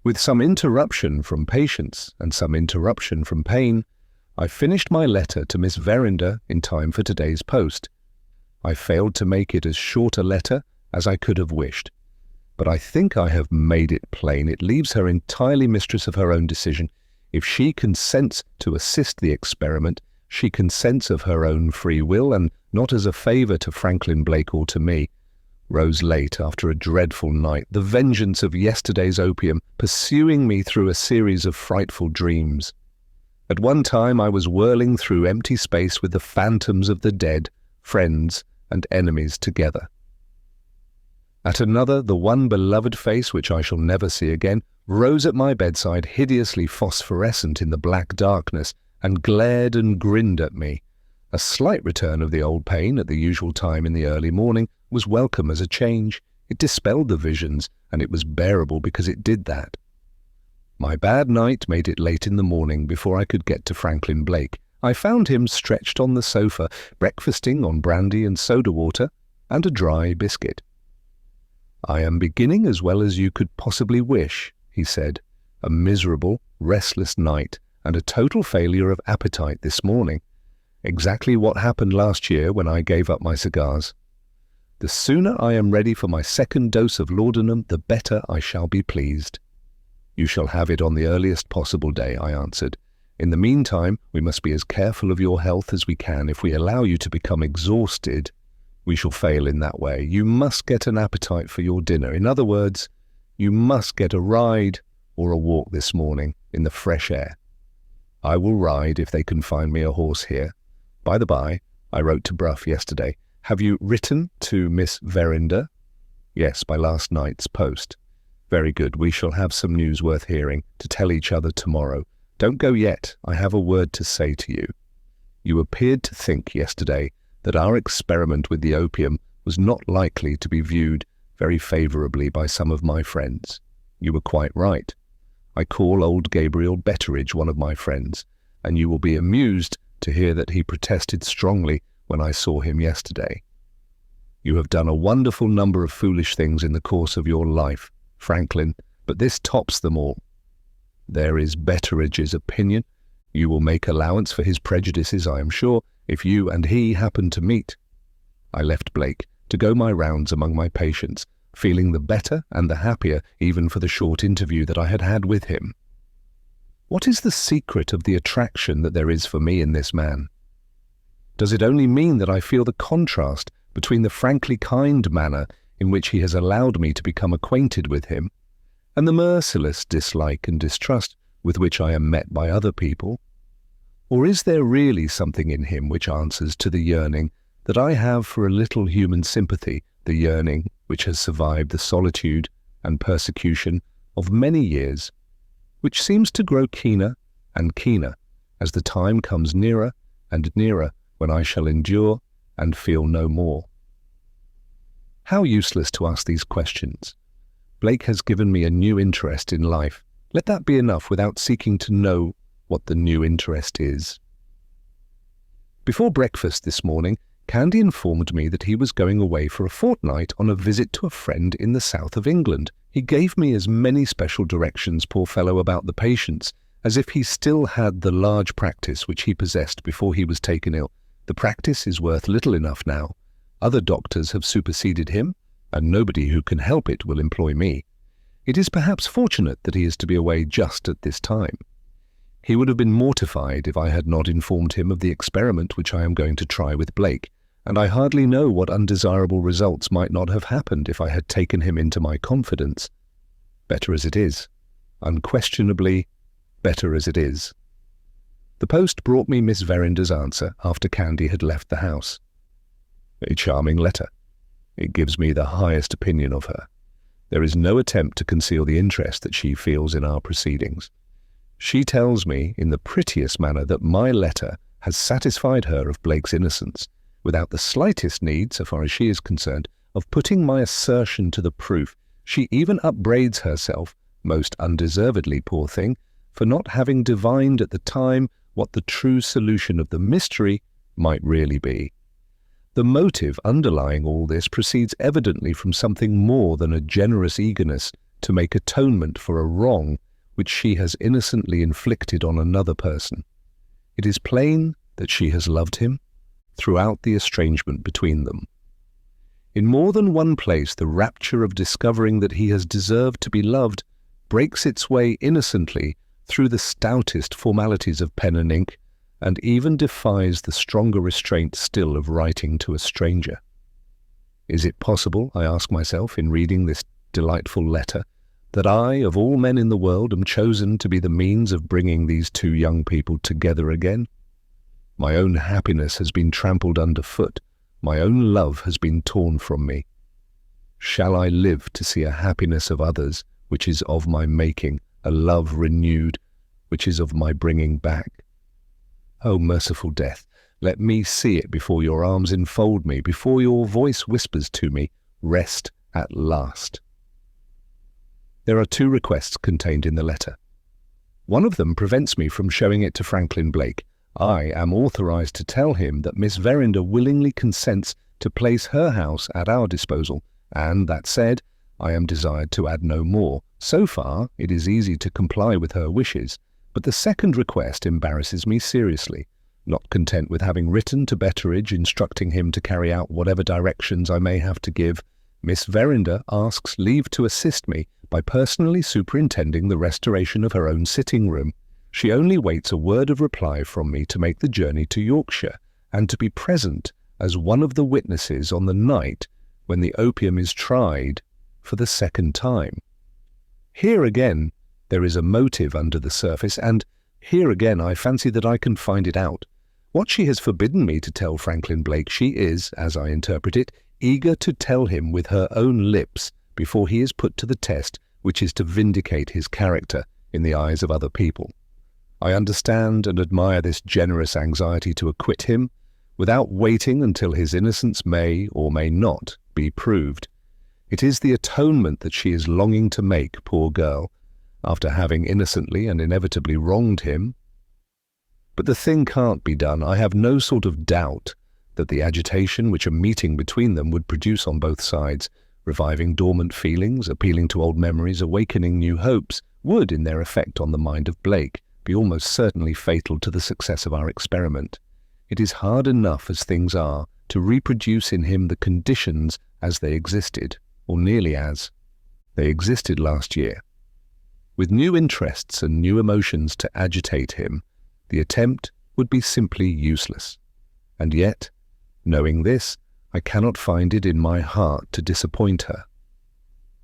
With some interruption from Patience and some interruption from Pain, I finished my letter to Miss Verinder in time for today's post. I failed to make it as short a letter as I could have wished, but I think I have made it plain. It leaves her entirely mistress of her own decision. If she consents to assist the experiment, she consents of her own free will and not as a favour to Franklin Blake or to me. Rose late after a dreadful night, the vengeance of yesterday's opium pursuing me through a series of frightful dreams. At one time I was whirling through empty space with the phantoms of the dead, friends and enemies together. At another, the one beloved face which I shall never see again rose at my bedside, hideously phosphorescent in the black darkness, and glared and grinned at me. A slight return of the old pain at the usual time in the early morning was welcome as a change. It dispelled the visions, and it was bearable because it did that. My bad night made it late in the morning before I could get to Franklin Blake. I found him stretched on the sofa, breakfasting on brandy and soda water and a dry biscuit. I am beginning as well as you could possibly wish, he said. A miserable, restless night and a total failure of appetite this morning. Exactly what happened last year when I gave up my cigars. The sooner I am ready for my second dose of laudanum, the better I shall be pleased. You shall have it on the earliest possible day, I answered. In the meantime, we must be as careful of your health as we can. If we allow you to become exhausted, We shall fail in that way. You must get an appetite for your dinner. In other words, you must get a ride or a walk this morning in the fresh air. I will ride if they can find me a horse here. By the by, I wrote to Bruff yesterday. Have you written to Miss Verinder? Yes, by last night's post. Very good. We shall have some news worth hearing to tell each other tomorrow. Don't go yet. I have a word to say to you. You appeared to think yesterday that our experiment with the opium was not likely to be viewed very favourably by some of my friends. You were quite right. I call old Gabriel Betteridge one of my friends, and you will be amused to hear that he protested strongly when I saw him yesterday. You have done a wonderful number of foolish things in the course of your life, Franklin, but this tops them all. There is Betteridge's opinion. You will make allowance for his prejudices, I am sure, if you and he happen to meet. I left Blake to go my rounds among my patients, feeling the better and the happier even for the short interview that I had had with him. What is the secret of the attraction that there is for me in this man? Does it only mean that I feel the contrast between the frankly kind manner in which he has allowed me to become acquainted with him, and the merciless dislike and distrust with which I am met by other people? Or is there really something in him which answers to the yearning that I have for a little human sympathy, the yearning which has survived the solitude and persecution of many years, which seems to grow keener and keener as the time comes nearer and nearer when I shall endure and feel no more? How useless to ask these questions. Blake has given me a new interest in life. Let that be enough without seeking to know what the new interest is. Before breakfast this morning, Candy informed me that he was going away for a fortnight on a visit to a friend in the south of England. He gave me as many special directions, poor fellow, about the patients, as if he still had the large practice which he possessed before he was taken ill. The practice is worth little enough now. Other doctors have superseded him, and nobody who can help it will employ me. It is perhaps fortunate that he is to be away just at this time. He would have been mortified if I had not informed him of the experiment which I am going to try with Blake, and I hardly know what undesirable results might not have happened if I had taken him into my confidence. Better as it is. Unquestionably, better as it is. The post brought me Miss Verinder's answer after Candy had left the house. A charming letter. It gives me the highest opinion of her. There is no attempt to conceal the interest that she feels in our proceedings. She tells me in the prettiest manner that my letter has satisfied her of Blake's innocence, without the slightest need, so far as she is concerned, of putting my assertion to the proof. She even upbraids herself, most undeservedly, poor thing, for not having divined at the time what the true solution of the mystery might really be. The motive underlying all this proceeds evidently from something more than a generous eagerness to make atonement for a wrong which she has innocently inflicted on another person. It is plain that she has loved him throughout the estrangement between them. In more than one place the rapture of discovering that he has deserved to be loved breaks its way innocently through the stoutest formalities of pen and ink, and even defies the stronger restraint still of writing to a stranger. Is it possible, I ask myself in reading this delightful letter, that I, of all men in the world, am chosen to be the means of bringing these two young people together again? My own happiness has been trampled underfoot. My own love has been torn from me. Shall I live to see a happiness of others which is of my making, a love renewed which is of my bringing back? O merciful death, let me see it before your arms enfold me, before your voice whispers to me, rest at last. There are two requests contained in the letter. One of them prevents me from showing it to Franklin Blake. I am authorized to tell him that Miss Verinder willingly consents to place her house at our disposal, and, that said, I am desired to add no more. So far, it is easy to comply with her wishes, but the second request embarrasses me seriously. Not content with having written to Betteridge instructing him to carry out whatever directions I may have to give, Miss Verinder asks leave to assist me by personally superintending the restoration of her own sitting-room. She only waits a word of reply from me to make the journey to Yorkshire, and to be present as one of the witnesses on the night when the opium is tried for the second time. Here again, there is a motive under the surface, and here again I fancy that I can find it out. What she has forbidden me to tell Franklin Blake, she is, as I interpret it, eager to tell him with her own lips before he is put to the test, which is to vindicate his character in the eyes of other people. I understand and admire this generous anxiety to acquit him, without waiting until his innocence may or may not be proved. It is the atonement that she is longing to make, poor girl, after having innocently and inevitably wronged him. But the thing can't be done. I have no sort of doubt that the agitation which a meeting between them would produce on both sides, reviving dormant feelings, appealing to old memories, awakening new hopes, would, in their effect on the mind of Blake, be almost certainly fatal to the success of our experiment. It is hard enough as things are to reproduce in him the conditions as they existed, or nearly as they existed last year. With new interests and new emotions to agitate him, the attempt would be simply useless. And yet, knowing this, I cannot find it in my heart to disappoint her.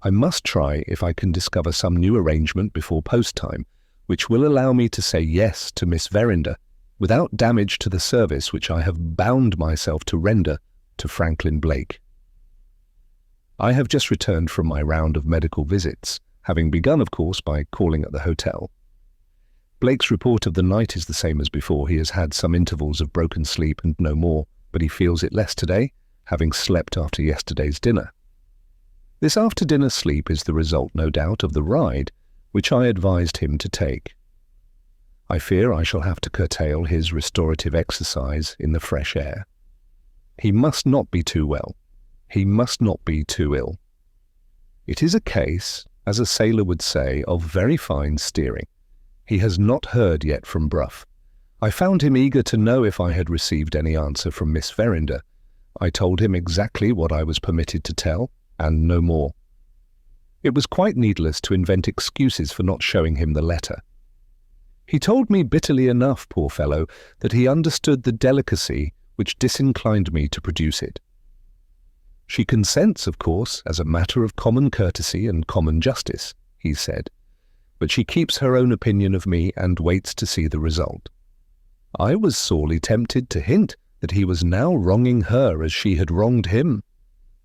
I must try if I can discover some new arrangement before post-time, which will allow me to say yes to Miss Verinder, without damage to the service which I have bound myself to render to Franklin Blake. I have just returned from my round of medical visits, having begun, of course, by calling at the hotel. Blake's report of the night is the same as before. He has had some intervals of broken sleep and no more, but he feels it less today, having slept after yesterday's dinner. This after-dinner sleep is the result, no doubt, of the ride which I advised him to take. I fear I shall have to curtail his restorative exercise in the fresh air. He must not be too well. He must not be too ill. It is a case, as a sailor would say, of very fine steering. He has not heard yet from Bruff. I found him eager to know if I had received any answer from Miss Verinder. I told him exactly what I was permitted to tell, and no more. It was quite needless to invent excuses for not showing him the letter. He told me bitterly enough, poor fellow, that he understood the delicacy which disinclined me to produce it. She consents, of course, as a matter of common courtesy and common justice, he said, but she keeps her own opinion of me and waits to see the result. I was sorely tempted to hint that he was now wronging her as she had wronged him.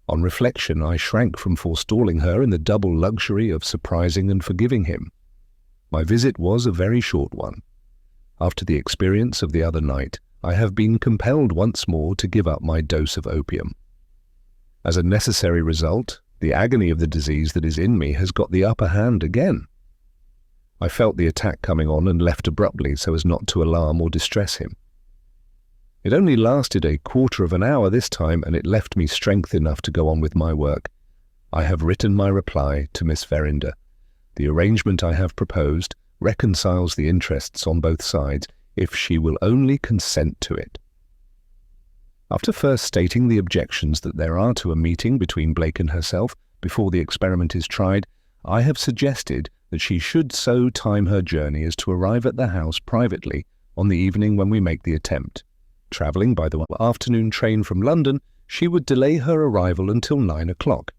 On reflection, I shrank from forestalling her in the double luxury of surprising and forgiving him. My visit was a very short one. After the experience of the other night, I have been compelled once more to give up my dose of opium. As a necessary result, the agony of the disease that is in me has got the upper hand again. I felt the attack coming on and left abruptly so as not to alarm or distress him. It only lasted a quarter of an hour this time, and it left me strength enough to go on with my work. I have written my reply to Miss Verinder. The arrangement I have proposed reconciles the interests on both sides, if she will only consent to it. After first stating the objections that there are to a meeting between Blake and herself before the experiment is tried, I have suggested that she should so time her journey as to arrive at the house privately on the evening when we make the attempt. Travelling by the afternoon train from London, she would delay her arrival until 9 o'clock.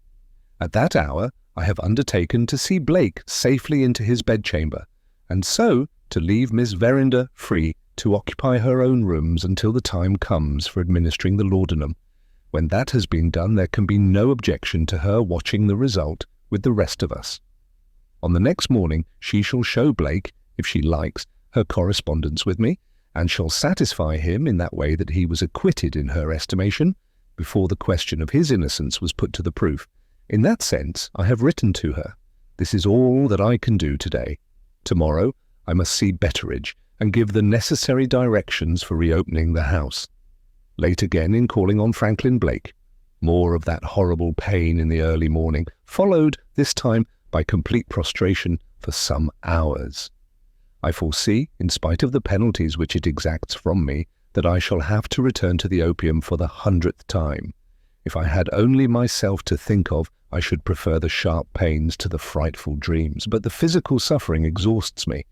At that hour, I have undertaken to see Blake safely into his bedchamber, and so to leave Miss Verinder free to occupy her own rooms until the time comes for administering the laudanum. When that has been done, there can be no objection to her watching the result with the rest of us. On the next morning, she shall show Blake, if she likes, her correspondence with me, and shall satisfy him in that way that he was acquitted in her estimation, before the question of his innocence was put to the proof. In that sense, I have written to her. This is all that I can do today. Tomorrow, I must see Betteridge, and give the necessary directions for reopening the house. Late again in calling on Franklin Blake. More of that horrible pain in the early morning, followed, this time, by complete prostration for some hours. I foresee, in spite of the penalties which it exacts from me, that I shall have to return to the opium for the 100th time. If I had only myself to think of, I should prefer the sharp pains to the frightful dreams, but the physical suffering exhausts me.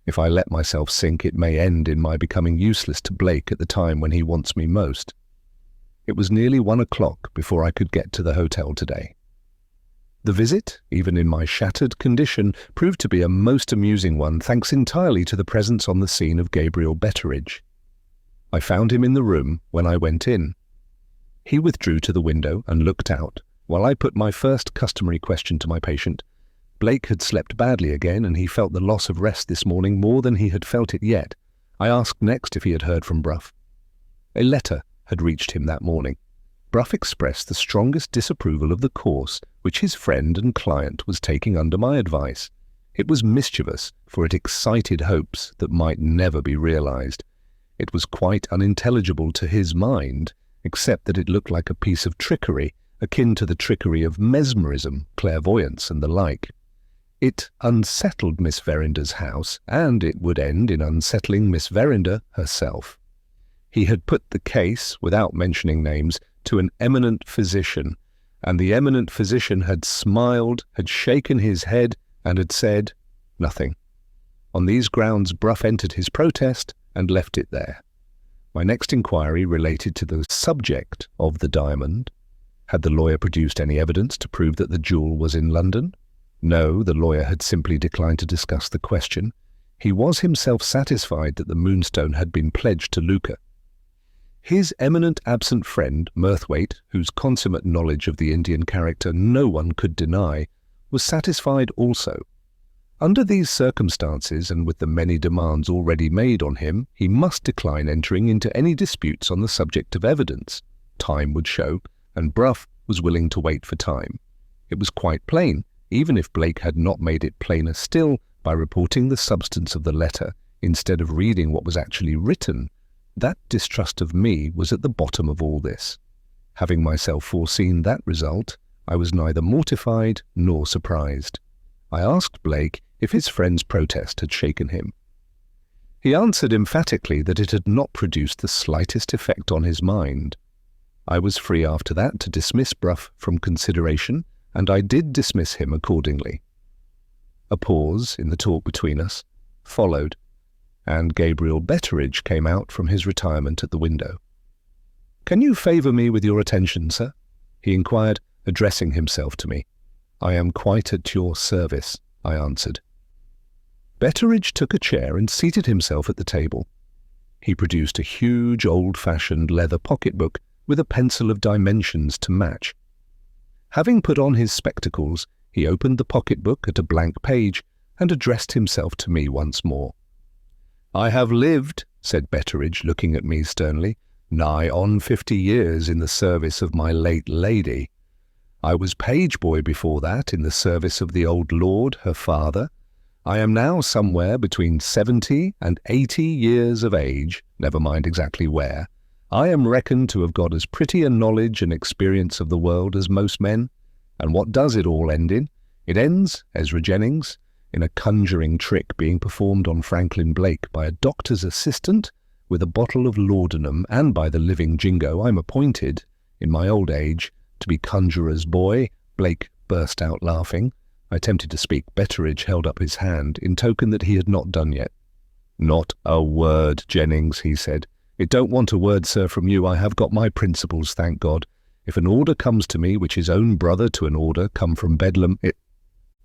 If I let myself sink, it may end in my becoming useless to Blake at the time when he wants me most. It was nearly 1 o'clock before I could get to the hotel today. The visit, even in my shattered condition, proved to be a most amusing one, thanks entirely to the presence on the scene of Gabriel Betteridge. I found him in the room when I went in. He withdrew to the window and looked out, while I put my first customary question to my patient. Blake had slept badly again, and he felt the loss of rest this morning more than he had felt it yet. I asked next if he had heard from Brough. A letter had reached him that morning. Brough expressed the strongest disapproval of the course which his friend and client was taking under my advice. It was mischievous, for it excited hopes that might never be realized. It was quite unintelligible to his mind, except that it looked like a piece of trickery, akin to the trickery of mesmerism, clairvoyance, and the like. It unsettled Miss Verinder's house, and it would end in unsettling Miss Verinder herself. He had put the case, without mentioning names, to an eminent physician, and the eminent physician had smiled, had shaken his head, and had said nothing. On these grounds Brough entered his protest and left it there. My next inquiry related to the subject of the diamond. Had the lawyer produced any evidence to prove that the jewel was in London? No, the lawyer had simply declined to discuss the question. He was himself satisfied that the Moonstone had been pledged to Lucca. His eminent absent friend, Murthwaite, whose consummate knowledge of the Indian character no one could deny, was satisfied also. Under these circumstances, and with the many demands already made on him, he must decline entering into any disputes on the subject of evidence. Time would show, and Brough was willing to wait for time. It was quite plain, even if Blake had not made it plainer still by reporting the substance of the letter instead of reading what was actually written, that distrust of me was at the bottom of all this. Having myself foreseen that result, I was neither mortified nor surprised. I asked Blake if his friend's protest had shaken him. He answered emphatically that it had not produced the slightest effect on his mind. I was free after that to dismiss Brough from consideration, and I did dismiss him accordingly. A pause in the talk between us followed, and Gabriel Betteridge came out from his retirement at the window. "Can you favour me with your attention, sir?" he inquired, addressing himself to me. "I am quite at your service," I answered. Betteridge took a chair and seated himself at the table. He produced a huge old-fashioned leather pocket-book with a pencil of dimensions to match. Having put on his spectacles, he opened the pocket-book at a blank page and addressed himself to me once more. "I have lived," said Betteridge, looking at me sternly, "nigh on 50 years in the service of my late lady. I was page-boy before that in the service of the old lord, her father. I am now somewhere between 70 and 80 years of age, never mind exactly where. I am reckoned to have got as pretty a knowledge and experience of the world as most men. And what does it all end in? It ends, Ezra Jennings, in a conjuring trick being performed on Franklin Blake by a doctor's assistant with a bottle of laudanum, and by the living jingo I'm appointed, in my old age, to be conjurer's boy." Blake burst out laughing. I attempted to speak. Betteridge held up his hand in token that he had not done yet. "Not a word, Jennings," he said. "It don't want a word, sir, from you. I have got my principles, thank God. If an order comes to me which is own brother to an order come from Bedlam, it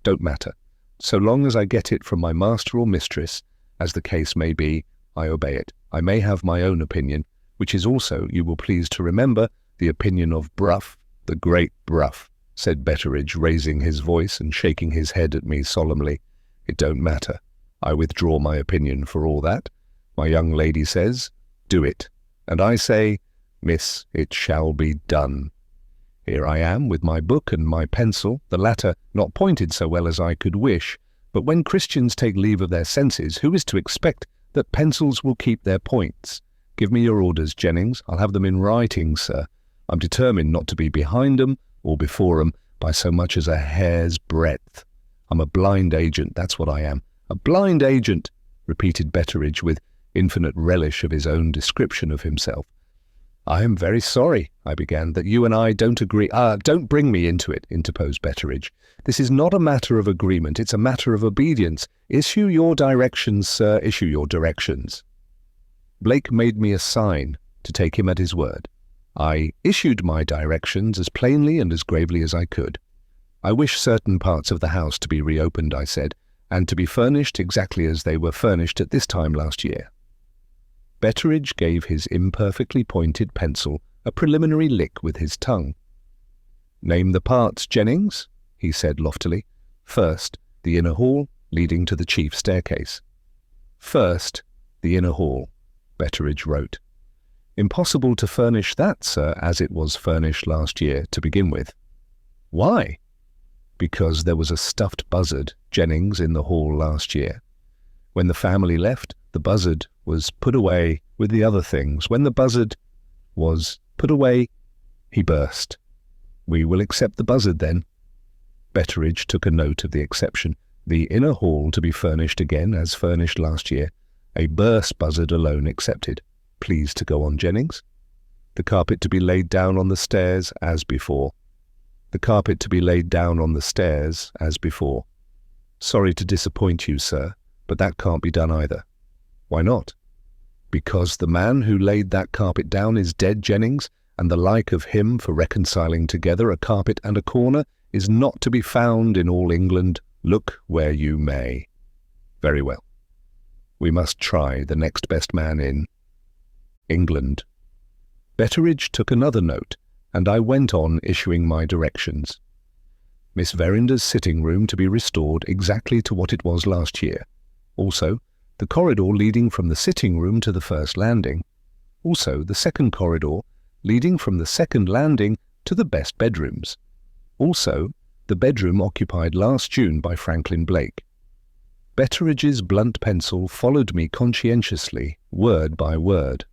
don't matter. So long as I get it from my master or mistress, as the case may be, I obey it. I may have my own opinion, which is also, you will please to remember, the opinion of Brough, the great Brough," said Betteridge, raising his voice and shaking his head at me solemnly. "It don't matter. I withdraw my opinion for all that. My young lady says, do it. And I say, miss, it shall be done. Here I am with my book and my pencil, the latter not pointed so well as I could wish, but when Christians take leave of their senses, who is to expect that pencils will keep their points? Give me your orders, Jennings. I'll have them in writing, sir. I'm determined not to be behind 'em or before 'em by so much as a hair's breadth. I'm a blind agent, that's what I am. A blind agent," repeated Betteridge with infinite relish of his own description of himself. "I am very sorry," I began, "that you and I don't agree—" "Don't bring me into it," interposed Betteridge. "This is not a matter of agreement, it's a matter of obedience. Issue your directions, sir, issue your directions." Blake made me a sign to take him at his word. I issued my directions as plainly and as gravely as I could. I wish certain parts of the house to be reopened, I said, and to be furnished exactly as they were furnished at this time last year. Betteridge gave his imperfectly pointed pencil a preliminary lick with his tongue. "Name the parts, Jennings," he said loftily. "First, the inner hall leading to the chief staircase." "First, the inner hall," Betteridge wrote. "Impossible to furnish that, sir, as it was furnished last year to begin with." "Why?" "Because there was a stuffed buzzard, Jennings, in the hall last year. When the family left, the buzzard was put away with the other things. When the buzzard was put away, he burst. We will accept the buzzard then." Betteridge took a note of the exception. "The inner hall to be furnished again as furnished last year. A burst buzzard alone excepted. Please to go on, Jennings. The carpet to be laid down on the stairs as before. The carpet to be laid down on the stairs as before. Sorry to disappoint you, sir, but that can't be done either." "Why not?" "Because the man who laid that carpet down is dead, Jennings, and the like of him for reconciling together a carpet and a corner is not to be found in all England, look where you may." "Very well. We must try the next best man in England." Betteridge took another note, and I went on issuing my directions. Miss Verinder's sitting room to be restored exactly to what it was last year. Also, the corridor leading from the sitting room to the first landing. Also, the second corridor leading from the second landing to the best bedrooms. Also, the bedroom occupied last June by Franklin Blake. Betteridge's blunt pencil followed me conscientiously, word by word.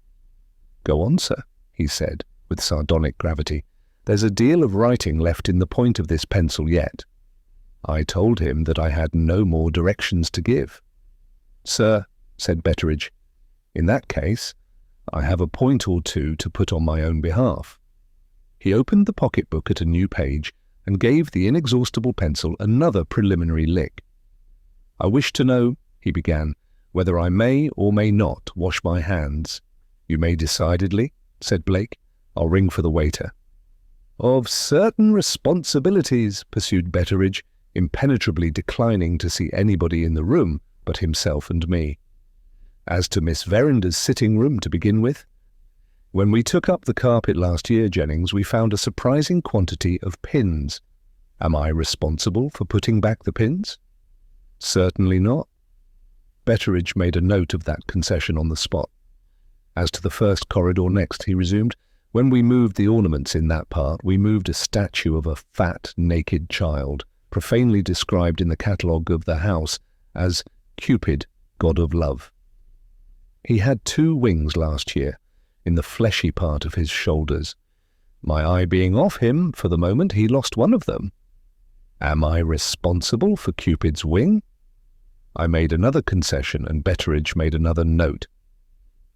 "Go on, sir," he said, with sardonic gravity. "There's a deal of writing left in the point of this pencil yet." I told him that I had no more directions to give. "Sir," said Betteridge, "in that case, I have a point or two to put on my own behalf." He opened the pocket-book at a new page and gave the inexhaustible pencil another preliminary lick. "I wish to know," he began, "whether I may or may not wash my hands." "You may decidedly," said Blake. "I'll ring for the waiter." "Of certain responsibilities," pursued Betteridge, impenetrably declining to see anybody in the room but himself and me. "As to Miss Verinder's sitting room to begin with, when we took up the carpet last year, Jennings, we found a surprising quantity of pins. Am I responsible for putting back the pins?" "Certainly not." Betteridge made a note of that concession on the spot. "As to the first corridor next," he resumed, "when we moved the ornaments in that part, we moved a statue of a fat, naked child, profanely described in the catalogue of the house as Cupid, god of love. He had 2 wings last year, in the fleshy part of his shoulders. My eye being off him, for the moment, he lost one of them. Am I responsible for Cupid's wing?" I made another concession, and Betteridge made another note.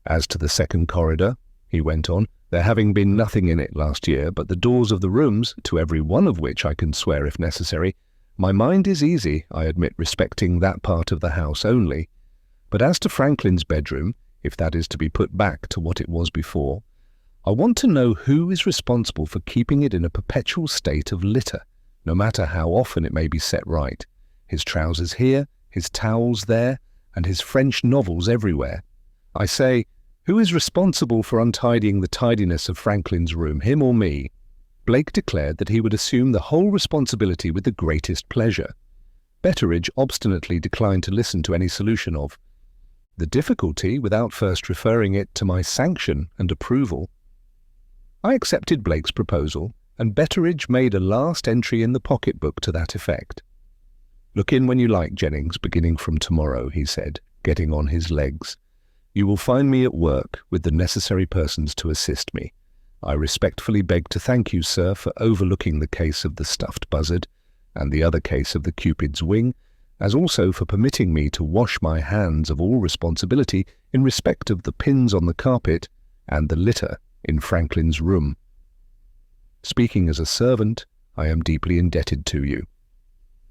"As to the second corridor," he went on, "there having been nothing in it last year but the doors of the rooms, to every one of which I can swear if necessary, my mind is easy, I admit, respecting that part of the house only. But as to Franklin's bedroom, if that is to be put back to what it was before, I want to know who is responsible for keeping it in a perpetual state of litter, no matter how often it may be set right. His trousers here, his towels there, and his French novels everywhere. I say, who is responsible for untidying the tidiness of Franklin's room, him or me?" Blake declared that he would assume the whole responsibility with the greatest pleasure. Betteridge obstinately declined to listen to any solution of the difficulty without first referring it to my sanction and approval. I accepted Blake's proposal, and Betteridge made a last entry in the pocket-book to that effect. "Look in when you like, Jennings, beginning from tomorrow," he said, getting on his legs. "You will find me at work with the necessary persons to assist me. I respectfully beg to thank you, sir, for overlooking the case of the stuffed buzzard and the other case of the Cupid's wing, as also for permitting me to wash my hands of all responsibility in respect of the pins on the carpet and the litter in Franklin's room. Speaking as a servant, I am deeply indebted to you.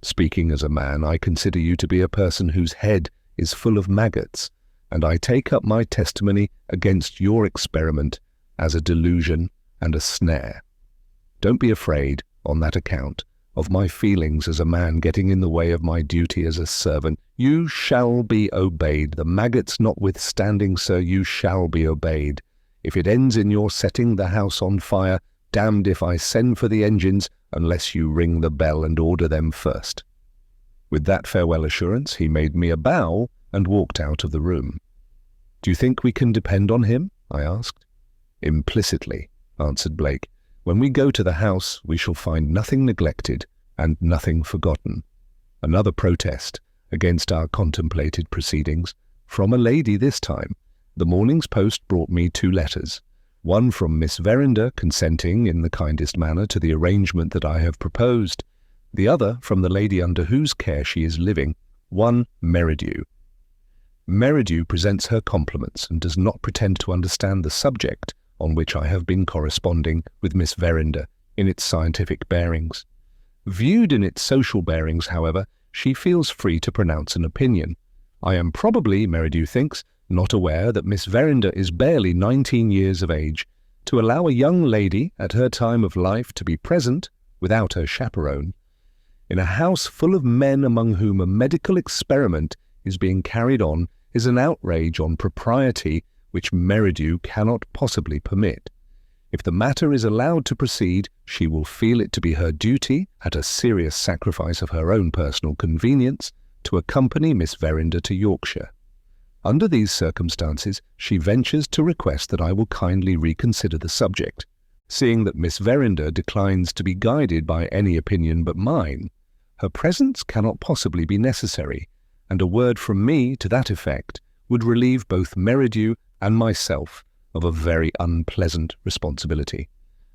Speaking as a man, I consider you to be a person whose head is full of maggots, and I take up my testimony against your experiment as a delusion and a snare. Don't be afraid, on that account, of my feelings as a man getting in the way of my duty as a servant. You shall be obeyed. The maggots notwithstanding, sir, you shall be obeyed. If it ends in your setting the house on fire, damned if I send for the engines unless you ring the bell and order them first. With that farewell assurance, he made me a bow and walked out of the room. Do you think we can depend on him? I asked. Implicitly, answered Blake. When we go to the house, we shall find nothing neglected and nothing forgotten. Another protest against our contemplated proceedings, from a lady this time. The morning's post brought me 2 letters, one from Miss Verinder consenting in the kindest manner to the arrangement that I have proposed, the other from the lady under whose care she is living, one Merridew. Merridew presents her compliments and does not pretend to understand the subject on which I have been corresponding with Miss Verinder in its scientific bearings. Viewed in its social bearings, however, she feels free to pronounce an opinion. I am probably, Merridew thinks, not aware that Miss Verinder is barely 19 years of age. To allow a young lady at her time of life to be present, without her chaperone, in a house full of men among whom a medical experiment is being carried on is an outrage on propriety which Merridew cannot possibly permit. If the matter is allowed to proceed, she will feel it to be her duty, at a serious sacrifice of her own personal convenience, to accompany Miss Verinder to Yorkshire. Under these circumstances, she ventures to request that I will kindly reconsider the subject. Seeing that Miss Verinder declines to be guided by any opinion but mine, her presence cannot possibly be necessary, and a word from me to that effect would relieve both Merridew and myself of a very unpleasant responsibility.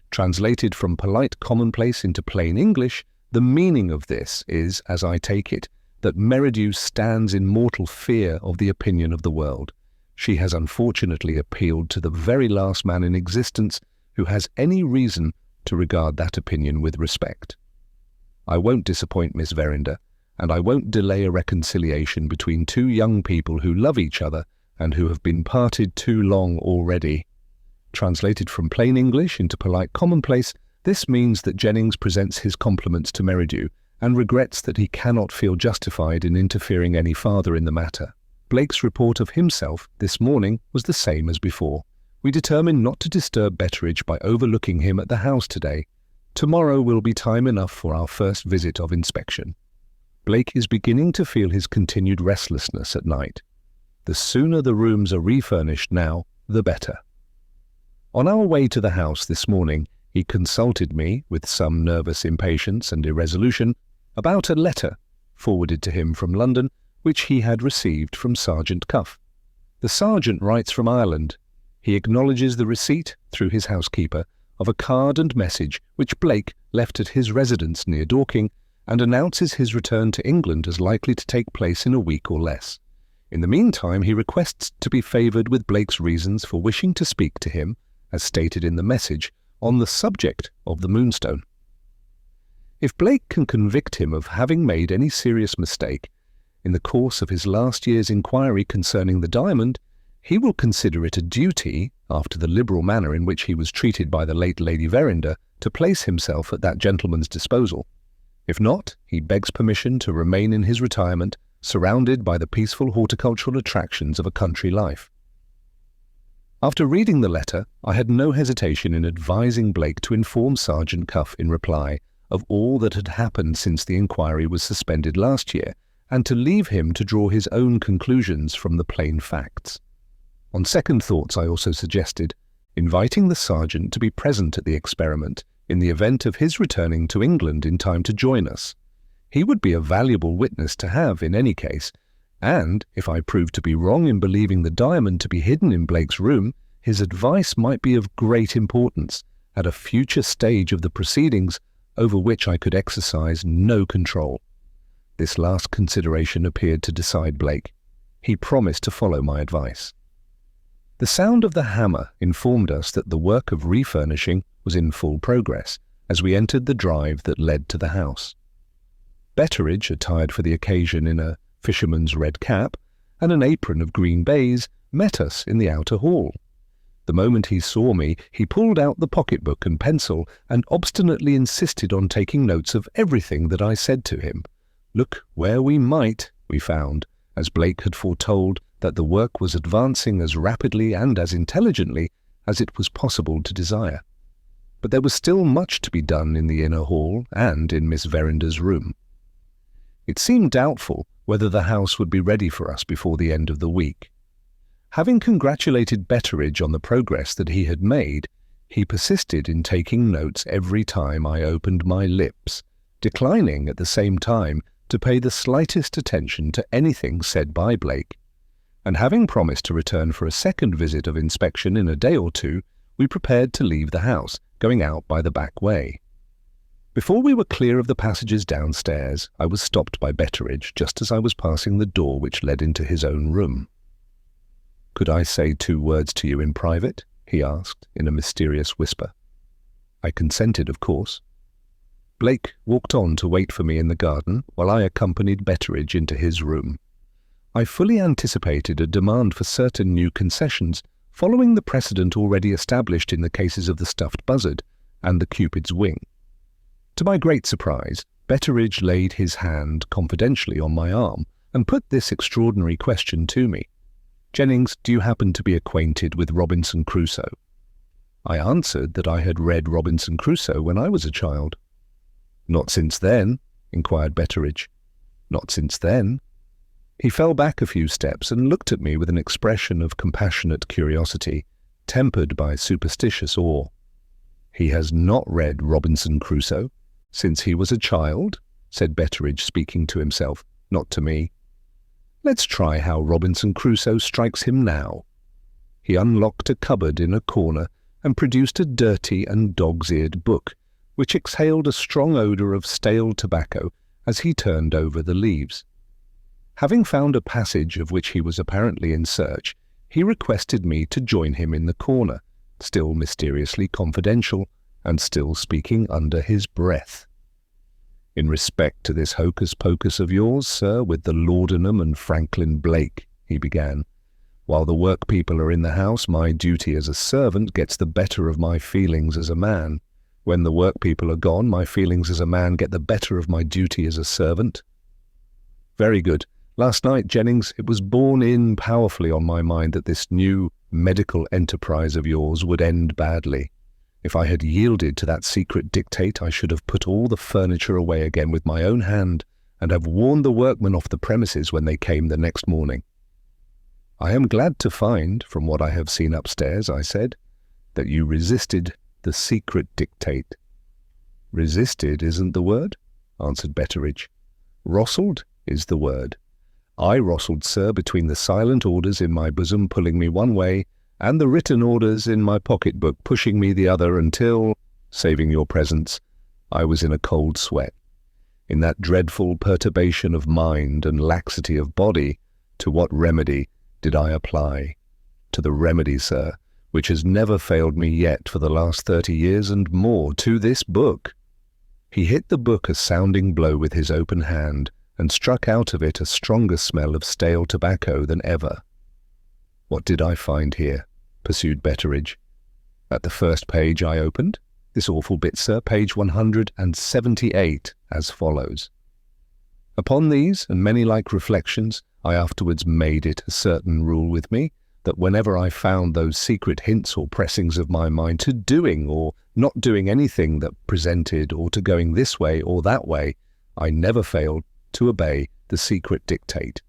Translated from polite commonplace into plain English, the meaning of this is, as I take it, that Merridew stands in mortal fear of the opinion of the world. She has unfortunately appealed to the very last man in existence who has any reason to regard that opinion with respect. I won't disappoint Miss Verinder, and I won't delay a reconciliation between 2 young people who love each other and who have been parted too long already. Translated from plain English into polite commonplace, this means that Jennings presents his compliments to Merridew and regrets that he cannot feel justified in interfering any farther in the matter. Blake's report of himself this morning was the same as before. We determined not to disturb Betteridge by overlooking him at the house today. Tomorrow will be time enough for our first visit of inspection. Blake is beginning to feel his continued restlessness at night. The sooner the rooms are refurnished now, the better. On our way to the house this morning, he consulted me, with some nervous impatience and irresolution, about a letter forwarded to him from London, which he had received from Sergeant Cuff. The sergeant writes from Ireland. He acknowledges the receipt, through his housekeeper, of a card and message which Blake left at his residence near Dorking, and announces his return to England as likely to take place in a week or less. In the meantime, he requests to be favoured with Blake's reasons for wishing to speak to him, as stated in the message, on the subject of the Moonstone. If Blake can convict him of having made any serious mistake in the course of his last year's inquiry concerning the diamond, he will consider it a duty, after the liberal manner in which he was treated by the late Lady Verinder, to place himself at that gentleman's disposal. If not, he begs permission to remain in his retirement, surrounded by the peaceful horticultural attractions of a country life. After reading the letter, I had no hesitation in advising Blake to inform Sergeant Cuff in reply of all that had happened since the inquiry was suspended last year, and to leave him to draw his own conclusions from the plain facts. On second thoughts, I also suggested inviting the sergeant to be present at the experiment in the event of his returning to England in time to join us. He would be a valuable witness to have in any case, and, if I proved to be wrong in believing the diamond to be hidden in Blake's room, his advice might be of great importance at a future stage of the proceedings over which I could exercise no control. This last consideration appeared to decide Blake. He promised to follow my advice. The sound of the hammer informed us that the work of refurnishing was in full progress as we entered the drive that led to the house. Betteridge, attired for the occasion in a fisherman's red cap and an apron of green baize, met us in the outer hall. The The moment he saw me, he pulled out the pocketbook and pencil and obstinately insisted on taking notes of everything that I said to him. Look where we might, we found, as Blake had foretold, that the work was advancing as rapidly and as intelligently as it was possible to desire. But there was still much to be done in the inner hall and in Miss Verinder's room. It seemed doubtful whether the house would be ready for us before the end of the week. Having congratulated Betteridge on the progress that he had made, he persisted in taking notes every time I opened my lips, declining at the same time to pay the slightest attention to anything said by Blake. And having promised to return for a second visit of inspection in a day or two, we prepared to leave the house, going out by the back way. Before we were clear of the passages downstairs, I was stopped by Betteridge just as I was passing the door which led into his own room. "Could I say 2 words to you in private?" he asked in a mysterious whisper. I consented, of course. Blake walked on to wait for me in the garden while I accompanied Betteridge into his room. I fully anticipated a demand for certain new concessions, following the precedent already established in the cases of the stuffed buzzard and the Cupid's wing. To my great surprise, Betteridge laid his hand confidentially on my arm and put this extraordinary question to me. "Jennings, do you happen to be acquainted with Robinson Crusoe?" I answered that I had read Robinson Crusoe when I was a child. "Not since then?" inquired Betteridge. "Not since then." He fell back a few steps and looked at me with an expression of compassionate curiosity, tempered by superstitious awe. "He has not read Robinson Crusoe since he was a child?" said Betteridge, speaking to himself, not to me. "Let's try how Robinson Crusoe strikes him now." He unlocked a cupboard in a corner and produced a dirty and dog's-eared book, which exhaled a strong odour of stale tobacco as he turned over the leaves. Having found a passage of which he was apparently in search, he requested me to join him in the corner, still mysteriously confidential, and still speaking under his breath. "In respect to this hocus-pocus of yours, sir, with the laudanum and Franklin Blake," he began, "while the work-people are in the house, my duty as a servant gets the better of my feelings as a man. When the work-people are gone, my feelings as a man get the better of my duty as a servant." "Very good. Last night, Jennings, it was borne in powerfully on my mind that this new medical enterprise of yours would end badly. If I had yielded to that secret dictate, I should have put all the furniture away again with my own hand and have warned the workmen off the premises when they came the next morning." "I am glad to find, from what I have seen upstairs," I said, "that you resisted the secret dictate." "Resisted isn't the word," answered Betteridge. "Wrostled is the word. I wrostled, sir, between the silent orders in my bosom pulling me one way and the written orders in my pocket-book pushing me the other until, saving your presence, I was in a cold sweat. In that dreadful perturbation of mind and laxity of body, to what remedy did I apply? To the remedy, sir, which has never failed me yet for the last 30 years and more, to this book." He hit the book a sounding blow with his open hand and struck out of it a stronger smell of stale tobacco than ever. "What did I find here?" pursued Betteridge. "At the first page I opened, this awful bit, sir, page 178, as follows. Upon these and many like reflections, I afterwards made it a certain rule with me that whenever I found those secret hints or pressings of my mind to doing or not doing anything that presented, or to going this way or that way, I never failed to obey the secret dictate.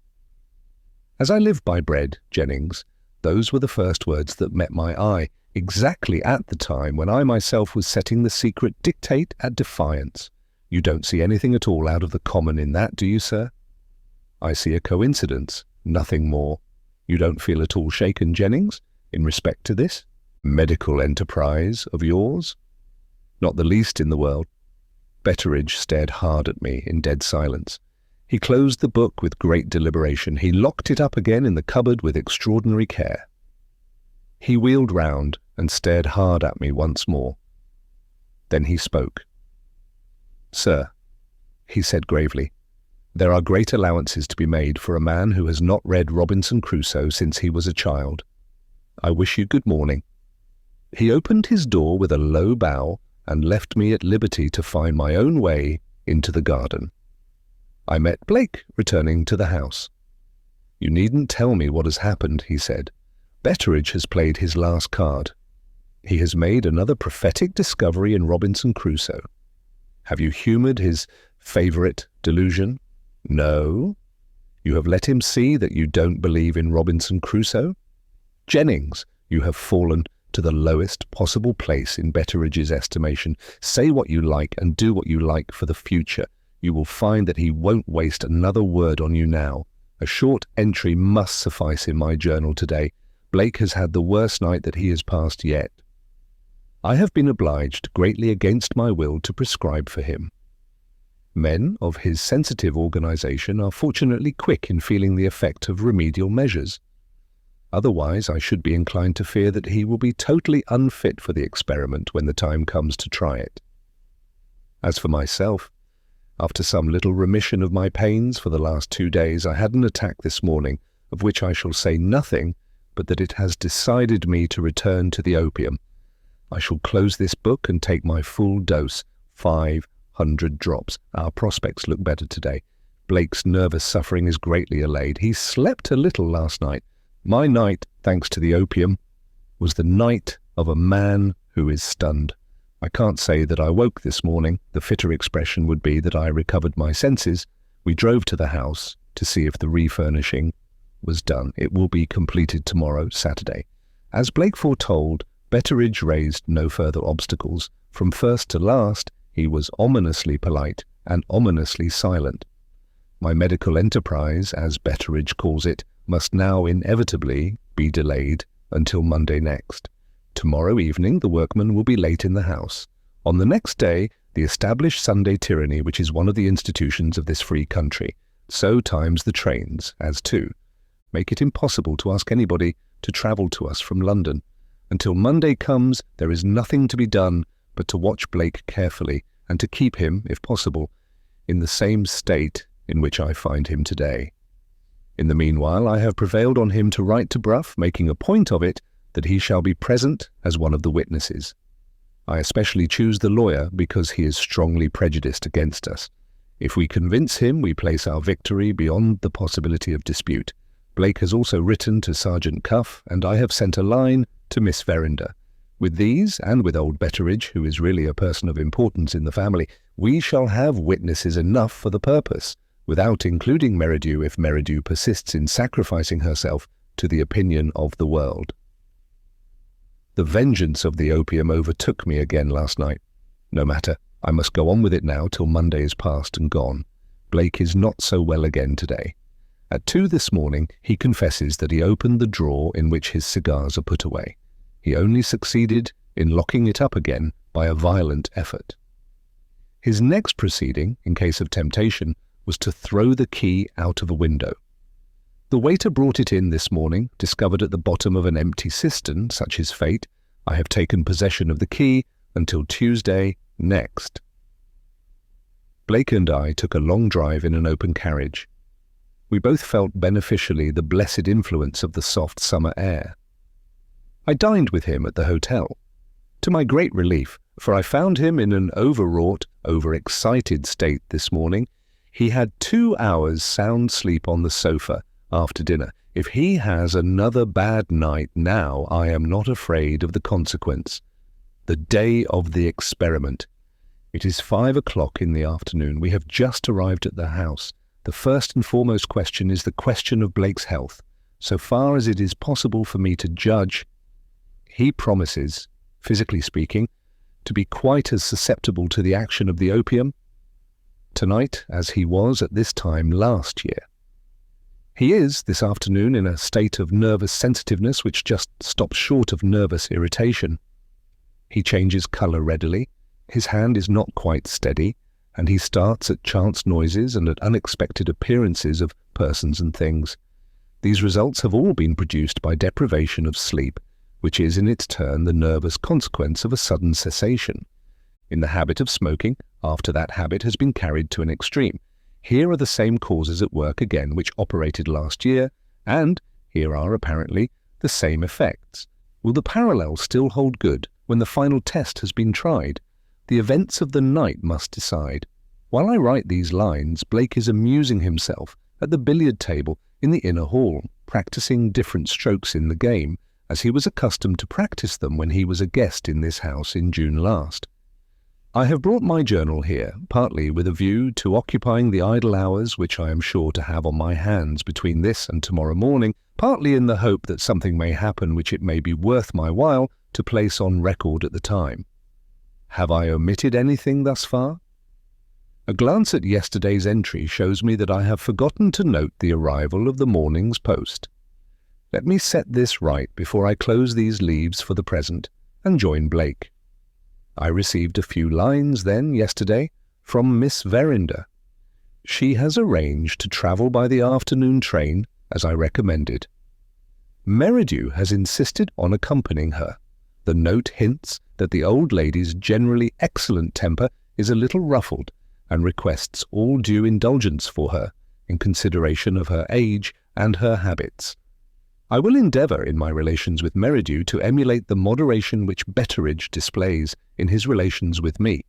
As I live by bread, Jennings, those were the first words that met my eye, exactly at the time when I myself was setting the secret dictate at defiance. You don't see anything at all out of the common in that, do you, sir?" "I see a coincidence, nothing more. You don't feel at all shaken, Jennings, in respect to this medical enterprise of yours?" "Not the least in the world." Betteridge stared hard at me in dead silence. He closed the book with great deliberation. He locked it up again in the cupboard with extraordinary care. He wheeled round and stared hard at me once more. Then he spoke. "Sir," he said gravely, "there are great allowances to be made for a man who has not read Robinson Crusoe since he was a child. I wish you good morning, He opened his door with a low bow and left me at liberty to find my own way into the garden. I met Blake returning to the house. "You needn't tell me what has happened," he said. "Betteridge has played his last card. He has made another prophetic discovery in Robinson Crusoe. Have you humoured his favourite delusion? No? You have let him see that you don't believe in Robinson Crusoe? Jennings, you have fallen to the lowest possible place in Betteridge's estimation. Say what you like and do what you like for the future. You will find that he won't waste another word on you now. A short entry must suffice in my journal today. Blake has had the worst night that he has passed yet. I have been obliged, greatly against my will, to prescribe for him. Men of his sensitive organization are fortunately quick in feeling the effect of remedial measures. Otherwise, I should be inclined to fear that he will be totally unfit for the experiment when the time comes to try it. As for myself, after some little remission of my pains for the last 2 days, I had an attack this morning, of which I shall say nothing, but that it has decided me to return to the opium. I shall close this book and take my full dose, 500 drops. Our prospects look better today. Blake's nervous suffering is greatly allayed. He slept a little last night. My night, thanks to the opium, was the night of a man who is stunned. I can't say that I woke this morning. The fitter expression would be that I recovered my senses. We drove to the house to see if the refurnishing was done. It will be completed tomorrow, Saturday. As Blake foretold, Betteridge raised no further obstacles. From first to last, he was ominously polite and ominously silent. My medical enterprise, as Betteridge calls it, must now inevitably be delayed until Monday next. Tomorrow evening the workmen will be late in the house. On the next day, the established Sunday tyranny, which is one of the institutions of this free country, so times the trains, as too, make it impossible to ask anybody to travel to us from London. Until Monday comes, there is nothing to be done but to watch Blake carefully and to keep him, if possible, in the same state in which I find him today. In the meanwhile, I have prevailed on him to write to Brough, making a point of it that he shall be present as one of the witnesses. I especially choose the lawyer because he is strongly prejudiced against us. If we convince him, we place our victory beyond the possibility of dispute. Blake has also written to Sergeant Cuff, and I have sent a line to Miss Verinder. With these, and with old Betteridge, who is really a person of importance in the family, we shall have witnesses enough for the purpose, without including Merridew if Merridew persists in sacrificing herself to the opinion of the world. The vengeance of the opium overtook me again last night. No matter, I must go on with it now till Monday is past and gone. Blake is not so well again today. At 2 this morning, he confesses that he opened the drawer in which his cigars are put away. He only succeeded in locking it up again by a violent effort. His next proceeding, in case of temptation, was to throw the key out of a window. The waiter brought it in this morning, discovered at the bottom of an empty cistern, such is fate. I have taken possession of the key until Tuesday next. Blake and I took a long drive in an open carriage. We both felt beneficially the blessed influence of the soft summer air. I dined with him at the hotel, to my great relief, for I found him in an overwrought, overexcited state this morning. He had 2 hours sound sleep on the sofa after dinner. If he has another bad night now, I am not afraid of the consequence. The day of the experiment. It is 5 o'clock in the afternoon. We have just arrived at the house. The first and foremost question is the question of Blake's health. So far as it is possible for me to judge, he promises, physically speaking, to be quite as susceptible to the action of the opium tonight as he was at this time last year. He is, this afternoon, in a state of nervous sensitiveness which just stops short of nervous irritation. He changes colour readily, his hand is not quite steady, and he starts at chance noises and at unexpected appearances of persons and things. These results have all been produced by deprivation of sleep, which is in its turn the nervous consequence of a sudden cessation. In the habit of smoking, after that habit has been carried to an extreme. Here are the same causes at work again which operated last year, and here are apparently the same effects. Will the parallel still hold good when the final test has been tried? The events of the night must decide. While I write these lines, Blake is amusing himself at the billiard table in the inner hall, practicing different strokes in the game, as he was accustomed to practice them when he was a guest in this house in June last. I have brought my journal here, partly with a view to occupying the idle hours which I am sure to have on my hands between this and tomorrow morning, partly in the hope that something may happen which it may be worth my while to place on record at the time. Have I omitted anything thus far? A glance at yesterday's entry shows me that I have forgotten to note the arrival of the morning's post. Let me set this right before I close these leaves for the present and join Blake. I received a few lines then, yesterday, from Miss Verinder. She has arranged to travel by the afternoon train, as I recommended. Merridew has insisted on accompanying her. The note hints that the old lady's generally excellent temper is a little ruffled, and requests all due indulgence for her, in consideration of her age and her habits. I will endeavour in my relations with Merridew to emulate the moderation which Betteridge displays in his relations with me.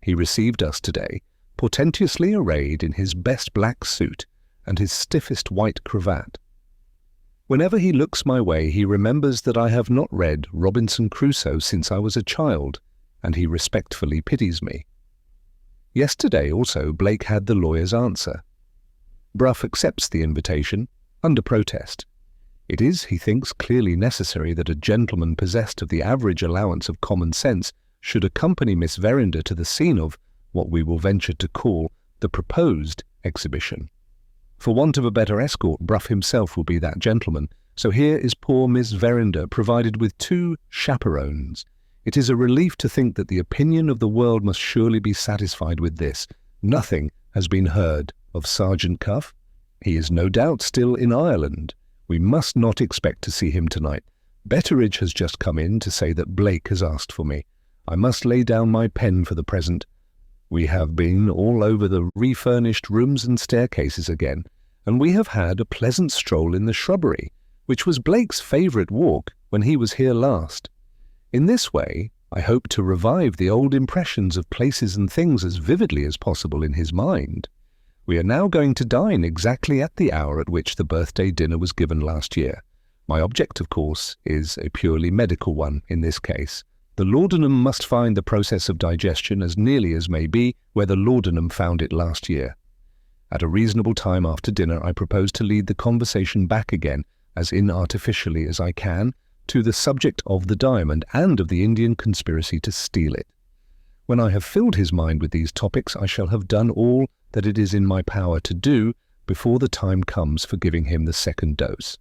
He received us today, portentously arrayed in his best black suit and his stiffest white cravat. Whenever he looks my way, he remembers that I have not read Robinson Crusoe since I was a child, and he respectfully pities me. Yesterday also Blake had the lawyer's answer. Brough accepts the invitation, under protest. It is, he thinks, clearly necessary that a gentleman possessed of the average allowance of common sense should accompany Miss Verinder to the scene of what we will venture to call the proposed exhibition. For want of a better escort, Brough himself will be that gentleman, so here is poor Miss Verinder provided with 2 chaperones. It is a relief to think that the opinion of the world must surely be satisfied with this. Nothing has been heard of Sergeant Cuff. He is no doubt still in Ireland. We must not expect to see him tonight. Betteridge has just come in to say that Blake has asked for me. I must lay down my pen for the present. We have been all over the refurnished rooms and staircases again, and we have had a pleasant stroll in the shrubbery, which was Blake's favourite walk when he was here last. In this way, I hope to revive the old impressions of places and things as vividly as possible in his mind. We are now going to dine exactly at the hour at which the birthday dinner was given last year. My object, of course, is a purely medical one in this case. The laudanum must find the process of digestion as nearly as may be where the laudanum found it last year. At a reasonable time after dinner, I propose to lead the conversation back again, as inartificially as I can, to the subject of the diamond and of the Indian conspiracy to steal it. When I have filled his mind with these topics, I shall have done all that it is in my power to do before the time comes for giving him the second dose.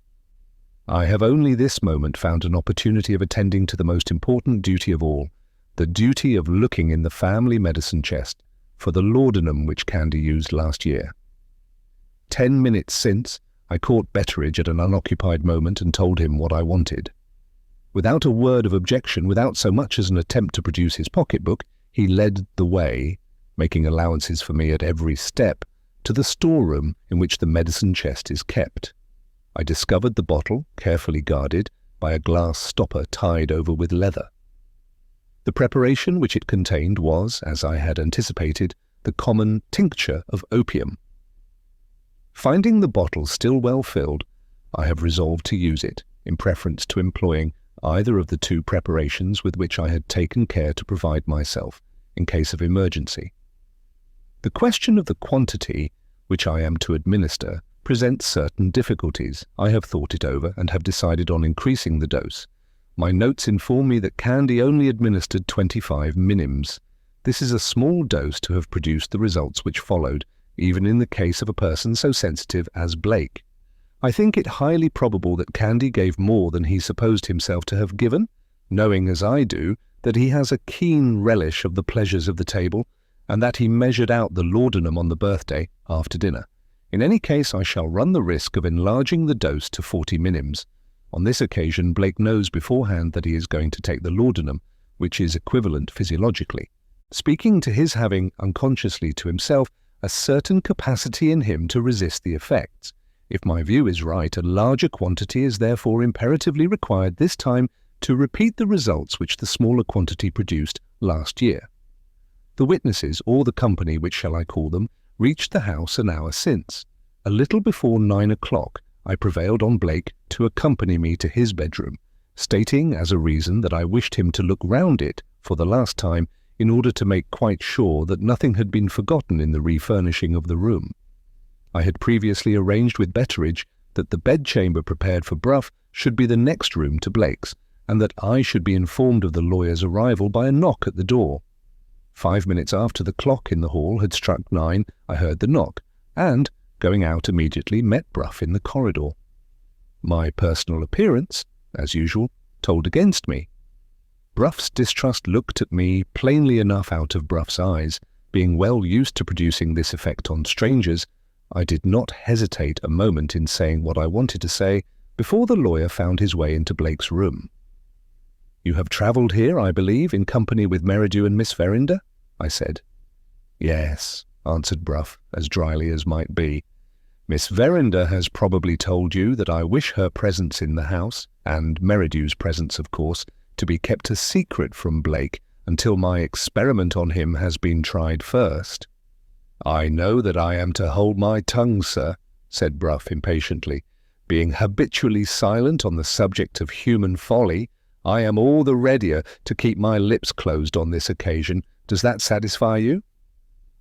I have only this moment found an opportunity of attending to the most important duty of all, the duty of looking in the family medicine chest for the laudanum which Candy used last year. 10 minutes since, I caught Betteridge at an unoccupied moment and told him what I wanted. Without a word of objection, without so much as an attempt to produce his pocketbook, he led the way, making allowances for me at every step, to the storeroom in which the medicine chest is kept. I discovered the bottle, carefully guarded, by a glass stopper tied over with leather. The preparation which it contained was, as I had anticipated, the common tincture of opium. Finding the bottle still well filled, I have resolved to use it, in preference to employing either of the 2 preparations with which I had taken care to provide myself, in case of emergency. The question of the quantity which I am to administer presents certain difficulties. I have thought it over and have decided on increasing the dose. My notes inform me that Candy only administered 25 minims. This is a small dose to have produced the results which followed, even in the case of a person so sensitive as Blake. I think it highly probable that Candy gave more than he supposed himself to have given, knowing as I do that he has a keen relish of the pleasures of the table, and that he measured out the laudanum on the birthday after dinner. In any case, I shall run the risk of enlarging the dose to 40 minims. On this occasion, Blake knows beforehand that he is going to take the laudanum, which is equivalent physiologically, speaking to his having, unconsciously to himself, a certain capacity in him to resist the effects. If my view is right, a larger quantity is therefore imperatively required this time to repeat the results which the smaller quantity produced last year. The witnesses, or the company, which shall I call them, reached the house an hour since. A little before 9 o'clock, I prevailed on Blake to accompany me to his bedroom, stating as a reason that I wished him to look round it for the last time in order to make quite sure that nothing had been forgotten in the refurnishing of the room. I had previously arranged with Betteridge that the bedchamber prepared for Bruff should be the next room to Blake's, and that I should be informed of the lawyer's arrival by a knock at the door. 5 minutes after the clock in the hall had struck 9, I heard the knock, and, going out immediately, met Bruff in the corridor. My personal appearance, as usual, told against me. Bruff's distrust looked at me plainly enough out of Bruff's eyes. Being well used to producing this effect on strangers, I did not hesitate a moment in saying what I wanted to say before the lawyer found his way into Blake's room. "You have travelled here, I believe, in company with Merridew and Miss Verinder?" I said. "Yes," answered Bruff, as dryly as might be. "Miss Verinder has probably told you that I wish her presence in the house, and Merridew's presence, of course, to be kept a secret from Blake until my experiment on him has been tried first." "I know that I am to hold my tongue, sir," said Bruff impatiently. "Being habitually silent on the subject of human folly, I am all the readier to keep my lips closed on this occasion. Does that satisfy you?"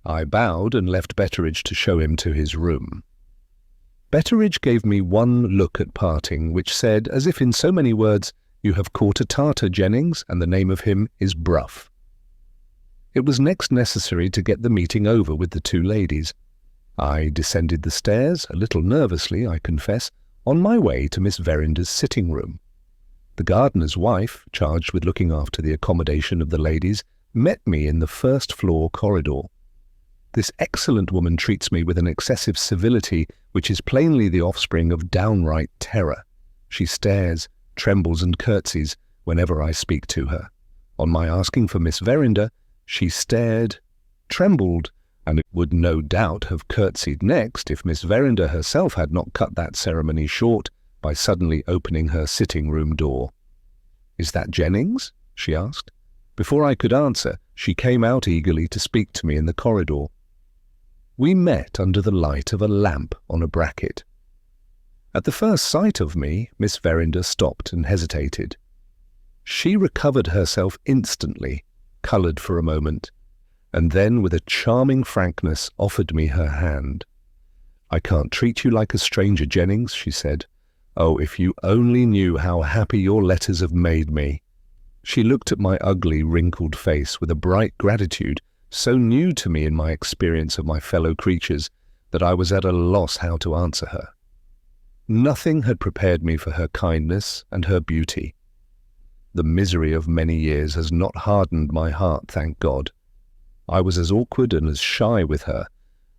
I bowed and left Betteridge to show him to his room. Betteridge gave me one look at parting, which said, as if in so many words, "You have caught a Tartar, Jennings, and the name of him is Bruff." It was next necessary to get the meeting over with the two ladies. I descended the stairs, a little nervously, I confess, on my way to Miss Verinder's sitting-room. The gardener's wife, charged with looking after the accommodation of the ladies, met me in the first-floor corridor. This excellent woman treats me with an excessive civility which is plainly the offspring of downright terror. She stares, trembles and curtsies whenever I speak to her. On my asking for Miss Verinder, she stared, trembled, and would no doubt have curtsied next if Miss Verinder herself had not cut that ceremony short by suddenly opening her sitting-room door. "Is that Jennings?" she asked. Before I could answer, she came out eagerly to speak to me in the corridor. We met under the light of a lamp on a bracket. At the first sight of me, Miss Verinder stopped and hesitated. She recovered herself instantly, coloured for a moment, and then with a charming frankness offered me her hand. "I can't treat you like a stranger, Jennings," she said. "Oh, if you only knew how happy your letters have made me." She looked at my ugly, wrinkled face with a bright gratitude so new to me in my experience of my fellow creatures that I was at a loss how to answer her. Nothing had prepared me for her kindness and her beauty. The misery of many years has not hardened my heart, thank God. I was as awkward and as shy with her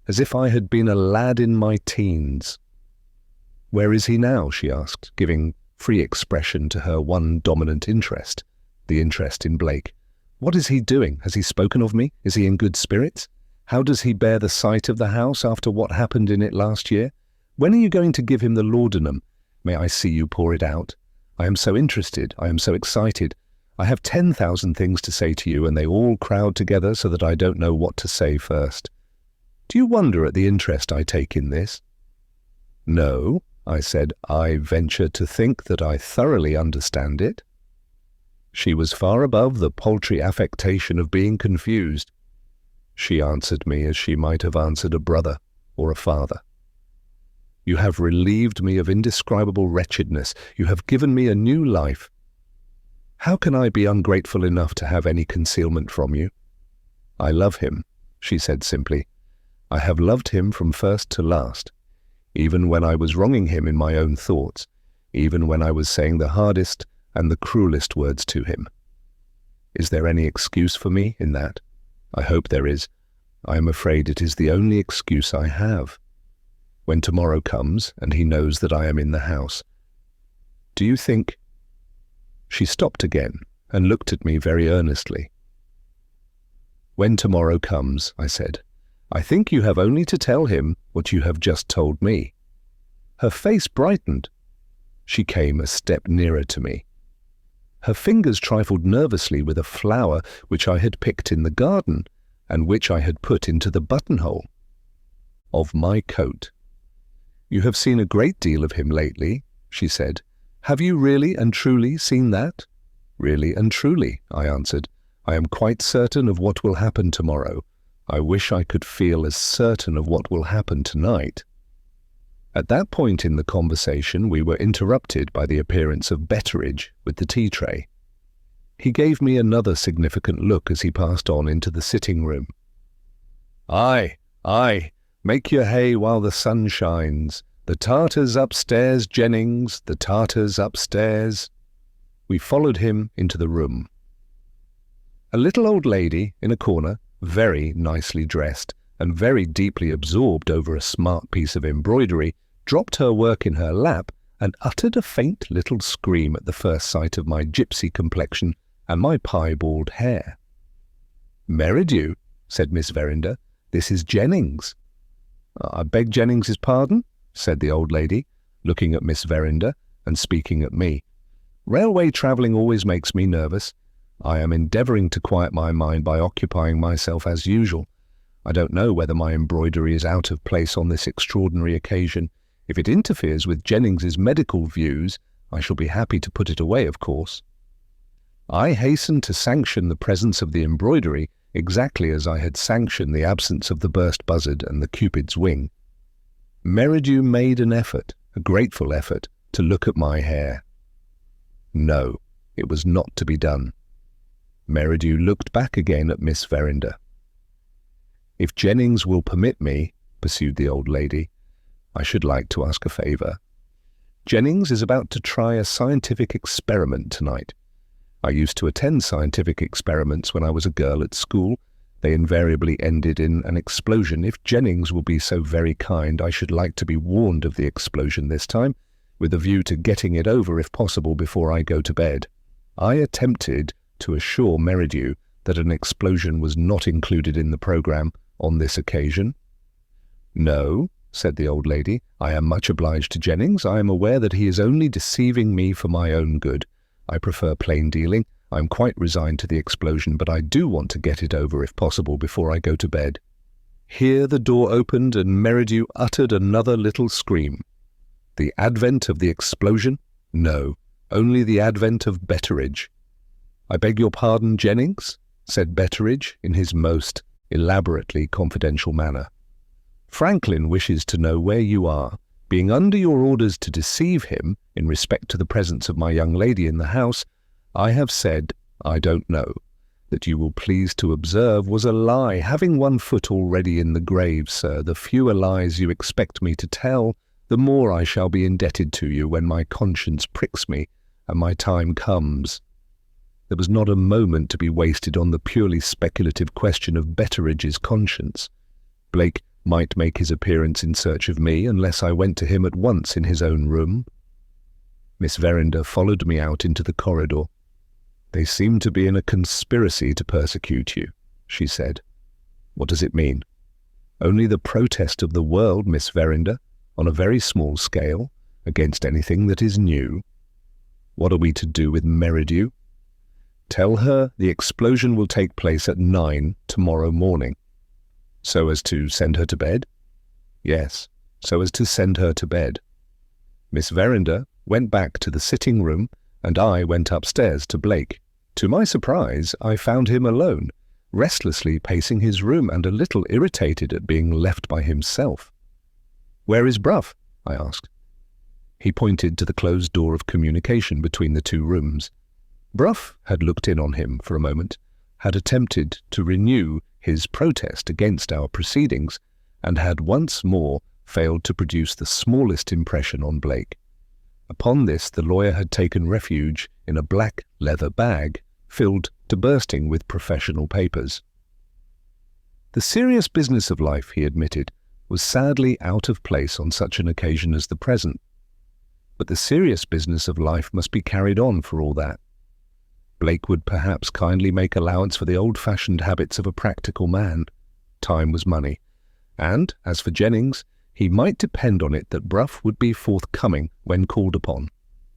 as if I had been a lad in my teens. "Where is he now?" she asked, giving free expression to her one dominant interest, the interest in Blake. "What is he doing? Has he spoken of me? Is he in good spirits? How does he bear the sight of the house after what happened in it last year? When are you going to give him the laudanum? May I see you pour it out? I am so interested. I am so excited. I have 10,000 things to say to you, and they all crowd together so that I don't know what to say first. Do you wonder at the interest I take in this?" "No," I said. "I venture to think that I thoroughly understand it." She was far above the paltry affectation of being confused. She answered me as she might have answered a brother or a father. "You have relieved me of indescribable wretchedness. You have given me a new life. How can I be ungrateful enough to have any concealment from you?" "I love him," she said simply. "I have loved him from first to last, even when I was wronging him in my own thoughts, even when I was saying the hardest and the cruelest words to him. Is there any excuse for me in that? I hope there is. I am afraid it is the only excuse I have. When tomorrow comes, and he knows that I am in the house, do you think—" She stopped again and looked at me very earnestly. "When tomorrow comes," I said, "I think you have only to tell him what you have just told me." Her face brightened. She came a step nearer to me. Her fingers trifled nervously with a flower which I had picked in the garden, and which I had put into the buttonhole of my coat. "You have seen a great deal of him lately," she said. "Have you really and truly seen that?" "Really and truly," I answered. "I am quite certain of what will happen tomorrow. I wish I could feel as certain of what will happen tonight." At that point in the conversation we were interrupted by the appearance of Betteridge with the tea tray. He gave me another significant look as he passed on into the sitting room. "Aye, aye, make your hay while the sun shines. The Tartars upstairs, Jennings, the Tartars upstairs." We followed him into the room. A little old lady in a corner, very nicely dressed and very deeply absorbed over a smart piece of embroidery, dropped her work in her lap and uttered a faint little scream at the first sight of my gypsy complexion and my piebald hair. "Merridew," said Miss Verinder, "this is Jennings." "I beg Jennings's pardon," said the old lady, looking at Miss Verinder and speaking at me. "Railway travelling always makes me nervous. I am endeavouring to quiet my mind by occupying myself as usual. I don't know whether my embroidery is out of place on this extraordinary occasion. If it interferes with Jennings's medical views, I shall be happy to put it away, of course." I hastened to sanction the presence of the embroidery exactly as I had sanctioned the absence of the burst buzzard and the Cupid's wing. Merridew made an effort, a grateful effort, to look at my hair. No, it was not to be done. Merridew looked back again at Miss Verinder. "If Jennings will permit me," pursued the old lady, "I should like to ask a favour. Jennings is about to try a scientific experiment tonight. I used to attend scientific experiments when I was a girl at school. They invariably ended in an explosion. If Jennings will be so very kind, I should like to be warned of the explosion this time, with a view to getting it over if possible before I go to bed." I attempted to assure Merridew that an explosion was not included in the programme on this occasion. "No," said the old lady, "I am much obliged to Jennings. I am aware that he is only deceiving me for my own good. I prefer plain dealing. I am quite resigned to the explosion, but I do want to get it over if possible before I go to bed." Here the door opened and Merridew uttered another little scream. The advent of the explosion? No, only the advent of Betteridge. "I beg your pardon, Jennings," said Betteridge in his most elaborately confidential manner. "Franklin wishes to know where you are. Being under your orders to deceive him in respect to the presence of my young lady in the house, I have said, I don't know, that you will please to observe was a lie. Having one foot already in the grave, sir, the fewer lies you expect me to tell, the more I shall be indebted to you when my conscience pricks me and my time comes." There was not a moment to be wasted on the purely speculative question of Betteridge's conscience. Blake might make his appearance in search of me unless I went to him at once in his own room. Miss Verinder followed me out into the corridor. "They seem to be in a conspiracy to persecute you," she said. "What does it mean?" "Only the protest of the world, Miss Verinder, on a very small scale, against anything that is new." "What are we to do with Merridew?" "Tell her the explosion will take place at 9 tomorrow morning." "So as to send her to bed?" "Yes, so as to send her to bed." Miss Verinder went back to the sitting room, and I went upstairs to Blake. To my surprise, I found him alone, restlessly pacing his room and a little irritated at being left by himself. "Where is Bruff?" I asked. He pointed to the closed door of communication between the two rooms. Bruff had looked in on him for a moment, had attempted to renew his protest against our proceedings, and had once more failed to produce the smallest impression on Blake. Upon this the lawyer had taken refuge in a black leather bag filled to bursting with professional papers. The serious business of life, he admitted, was sadly out of place on such an occasion as the present. But the serious business of life must be carried on for all that. Blake would perhaps kindly make allowance for the old-fashioned habits of a practical man. Time was money. And, as for Jennings, he might depend on it that Bruff would be forthcoming when called upon.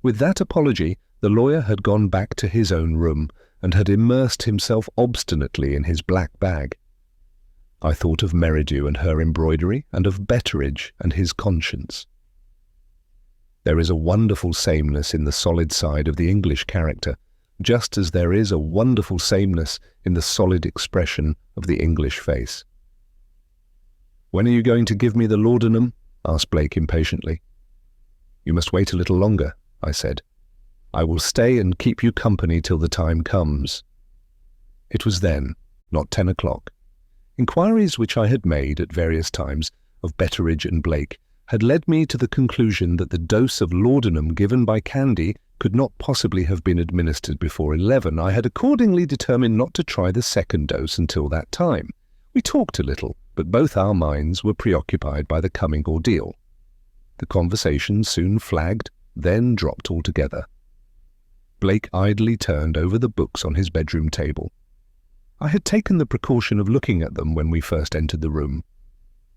With that apology, The lawyer had gone back to his own room and had immersed himself obstinately in his black bag. I thought of Merridew and her embroidery, and of Betteridge and his conscience. There is a wonderful sameness in the solid side of the English character, just as there is a wonderful sameness in the solid expression of the English face. "When are you going to give me the laudanum?" asked Blake impatiently. "You must wait a little longer," I said. "I will stay and keep you company till the time comes." It was then, not 10 o'clock. Inquiries which I had made at various times of Betteridge and Blake had led me to the conclusion that the dose of laudanum given by Candy could not possibly have been administered before 11. I had accordingly determined not to try the second dose until that time. We talked a little, but both our minds were preoccupied by the coming ordeal. The conversation soon flagged, then dropped altogether. Blake idly turned over the books on his bedroom table. I had taken the precaution of looking at them when we first entered the room.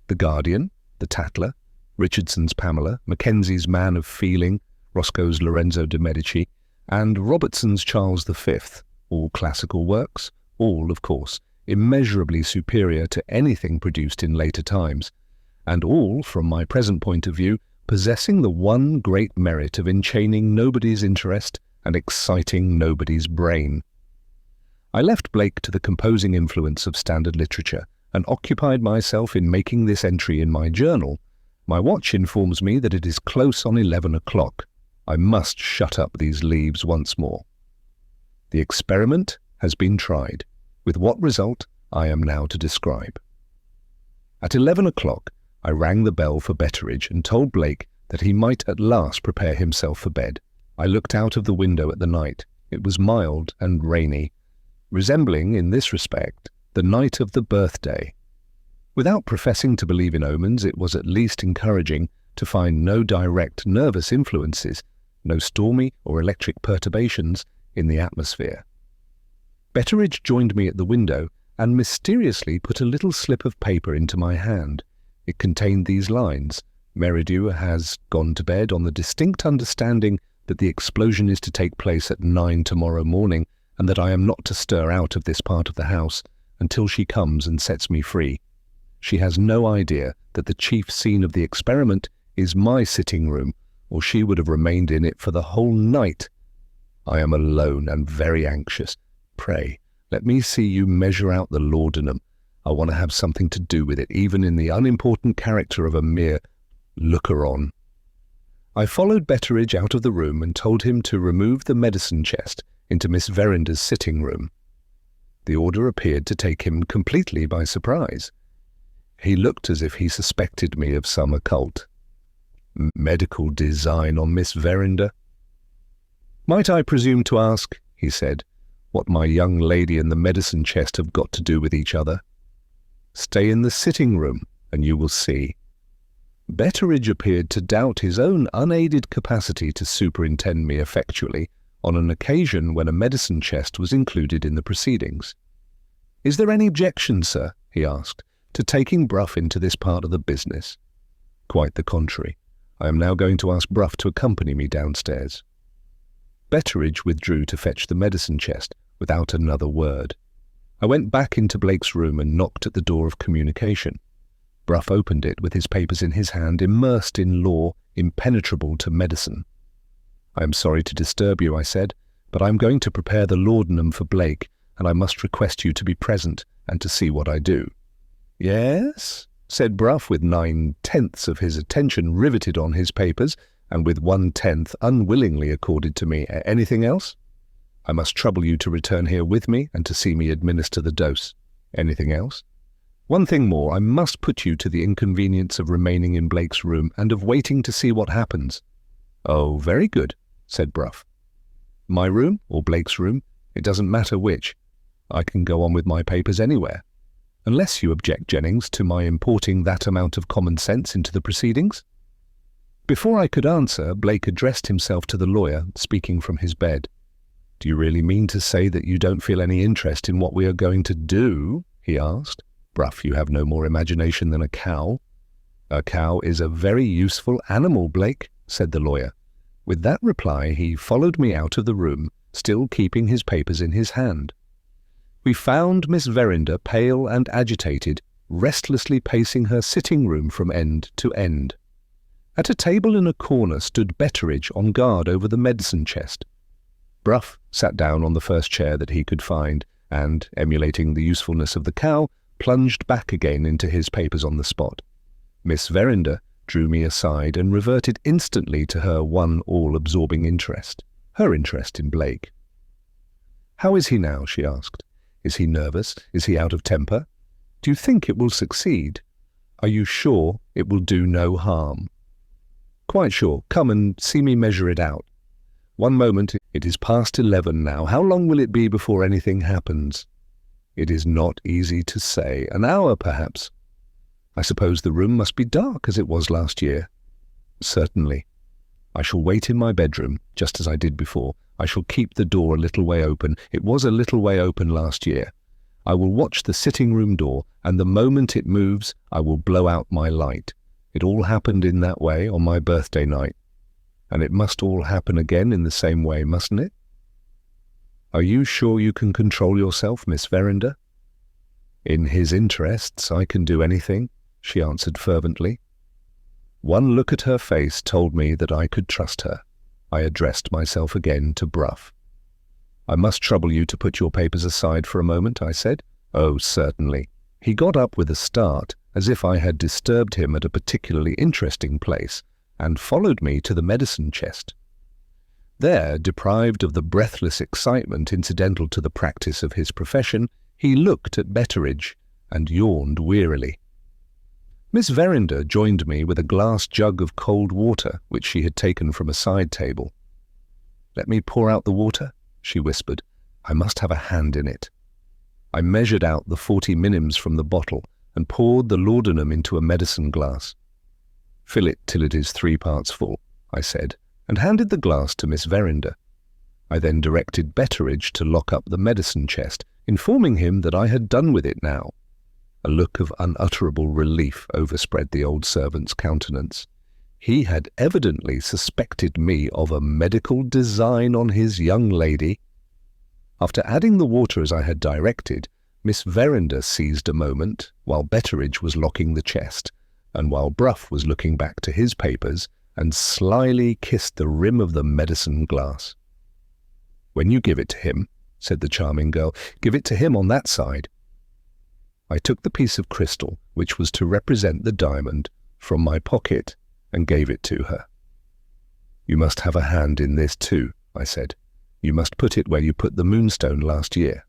The Guardian, the Tatler, Richardson's Pamela, Mackenzie's Man of Feeling, Roscoe's Lorenzo de' Medici, and Robertson's Charles V, all classical works, all, of course, immeasurably superior to anything produced in later times, and all, from my present point of view, possessing the one great merit of enchaining nobody's interest and exciting nobody's brain. I left Blake to the composing influence of standard literature and occupied myself in making this entry in my journal. My watch informs me that it is close on 11 o'clock. I must shut up these leaves once more. The experiment has been tried, with what result I am now to describe. At 11 o'clock, I rang the bell for Betteridge and told Blake that he might at last prepare himself for bed. I looked out of the window at the night. It was mild and rainy, resembling, in this respect, the night of the birthday. Without professing to believe in omens, it was at least encouraging to find no direct nervous influences, no stormy or electric perturbations in the atmosphere. Betteridge joined me at the window and mysteriously put a little slip of paper into my hand. It contained these lines: "Merridew has gone to bed on the distinct understanding that the explosion is to take place at 9 tomorrow morning, and that I am not to stir out of this part of the house until she comes and sets me free. She has no idea that the chief scene of the experiment is my sitting room, or she would have remained in it for the whole night. I am alone and very anxious. Pray, let me see you measure out the laudanum. I want to have something to do with it, even in the unimportant character of a mere looker-on." I followed Betteridge out of the room and told him to remove the medicine chest into Miss Veranda's sitting room. The order appeared to take him completely by surprise. He looked as if he suspected me of some occult medical design on Miss Veranda. "Might I presume to ask," he said, "what my young lady and the medicine chest have got to do with each other?" "Stay in the sitting room, and you will see." Betteridge appeared to doubt his own unaided capacity to superintend me effectually on an occasion when a medicine chest was included in the proceedings. "Is there any objection, sir," he asked, "to taking Bruff into this part of the business?" "Quite the contrary. I am now going to ask Bruff to accompany me downstairs." Betteridge withdrew to fetch the medicine chest without another word. I went back into Blake's room and knocked at the door of communication. Bruff opened it with his papers in his hand, immersed in law, impenetrable to medicine. "I am sorry to disturb you," I said, "but I am going to prepare the laudanum for Blake, and I must request you to be present and to see what I do." "Yes?" said Bruff, with 9/10 of his attention riveted on his papers, and with 1/10 unwillingly accorded to me. "Anything else?" "I must trouble you to return here with me and to see me administer the dose." "Anything else?" "One thing more. I must put you to the inconvenience of remaining in Blake's room and of waiting to see what happens." "Oh, very good," said Bruff. "My room or Blake's room? It doesn't matter which. I can go on with my papers anywhere. Unless you object, Jennings, to my importing that amount of common sense into the proceedings?" Before I could answer, Blake addressed himself to the lawyer, speaking from his bed. "Do you really mean to say that you don't feel any interest in what we are going to do?" he asked. "Bruff, you have no more imagination than a cow." "A cow is a very useful animal, Blake," said the lawyer. With that reply, he followed me out of the room, still keeping his papers in his hand. We found Miss Verinder pale and agitated, restlessly pacing her sitting room from end to end. At a table in a corner stood Betteridge on guard over the medicine chest. Bruff sat down on the first chair that he could find and, emulating the usefulness of the cow, plunged back again into his papers on the spot. Miss Verinder drew me aside and reverted instantly to her one all-absorbing interest, her interest in Blake. "How is he now?" she asked. "Is he nervous? Is he out of temper? Do you think it will succeed? Are you sure it will do no harm?" "Quite sure. Come and see me measure it out." "One moment. It is past 11 now. How long will it be before anything happens?" "It is not easy to say. An hour, perhaps." "I suppose the room must be dark as it was last year." "Certainly. I shall wait in my bedroom, just as I did before. I shall keep the door a little way open. It was a little way open last year. I will watch the sitting-room door, and the moment it moves, I will blow out my light. It all happened in that way on my birthday night. And it must all happen again in the same way, mustn't it?" "Are you sure you can control yourself, Miss Verinder?" "In his interests, I can do anything," she answered fervently. One look at her face told me that I could trust her. I addressed myself again to Bruff. "I must trouble you to put your papers aside for a moment," I said. "Oh, certainly." He got up with a start, as if I had disturbed him at a particularly interesting place, and followed me to the medicine chest. There, deprived of the breathless excitement incidental to the practice of his profession, he looked at Betteridge and yawned wearily. Miss Verinder joined me with a glass jug of cold water which she had taken from a side table. "Let me pour out the water," she whispered. "I must have a hand in it." I measured out the 40 minims from the bottle and poured the laudanum into a medicine glass. "Fill it till it is 3 parts full," I said, and handed the glass to Miss Verinder. I then directed Betteridge to lock up the medicine chest, informing him that I had done with it now. A look of unutterable relief overspread the old servant's countenance. He had evidently suspected me of a medical design on his young lady. After adding the water as I had directed, Miss Verinder seized a moment, while Betteridge was locking the chest, and while Bruff was looking back to his papers, and slyly kissed the rim of the medicine glass. "When you give it to him," said the charming girl, "give it to him on that side." I took the piece of crystal, which was to represent the diamond, from my pocket and gave it to her. "You must have a hand in this too," I said. "You must put it where you put the Moonstone last year."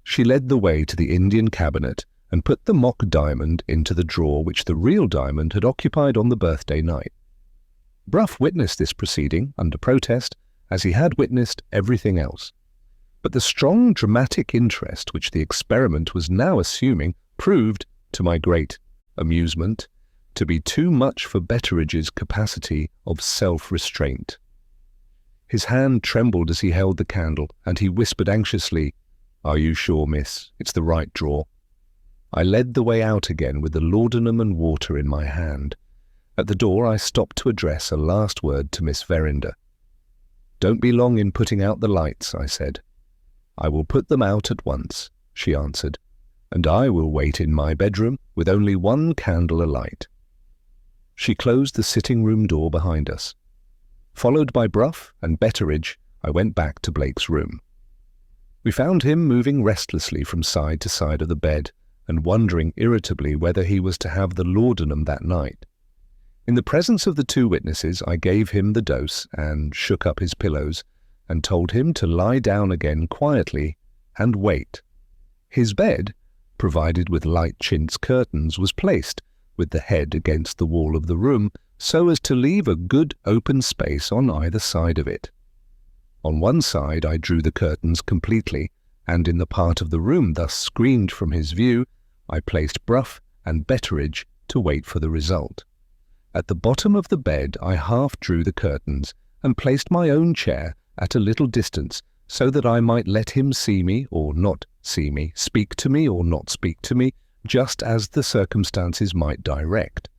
She led the way to the Indian cabinet and put the mock diamond into the drawer which the real diamond had occupied on the birthday night. Bruff witnessed this proceeding under protest, as he had witnessed everything else. But the strong dramatic interest which the experiment was now assuming proved, to my great amusement, to be too much for Betteridge's capacity of self-restraint. His hand trembled as he held the candle, and he whispered anxiously, "Are you sure, miss? It's the right drawer." I led the way out again with the laudanum and water in my hand. At the door I stopped to address a last word to Miss Verinder. "Don't be long in putting out the lights," I said. "I will put them out at once," she answered, "and I will wait in my bedroom with only one candle alight." She closed the sitting-room door behind us. Followed by Bruff and Betteridge, I went back to Blake's room. We found him moving restlessly from side to side of the bed and wondering irritably whether he was to have the laudanum that night. In the presence of the 2 witnesses, I gave him the dose and shook up his pillows and told him to lie down again quietly and wait. His bed, provided with light chintz curtains, was placed with the head against the wall of the room so as to leave a good open space on either side of it. On one side I drew the curtains completely, and in the part of the room thus screened from his view, I placed Bruff and Betteridge to wait for the result. At the bottom of the bed I half drew the curtains and placed my own chair at a little distance so that I might let him see me or not see me, speak to me or not speak to me, just as the circumstances might direct.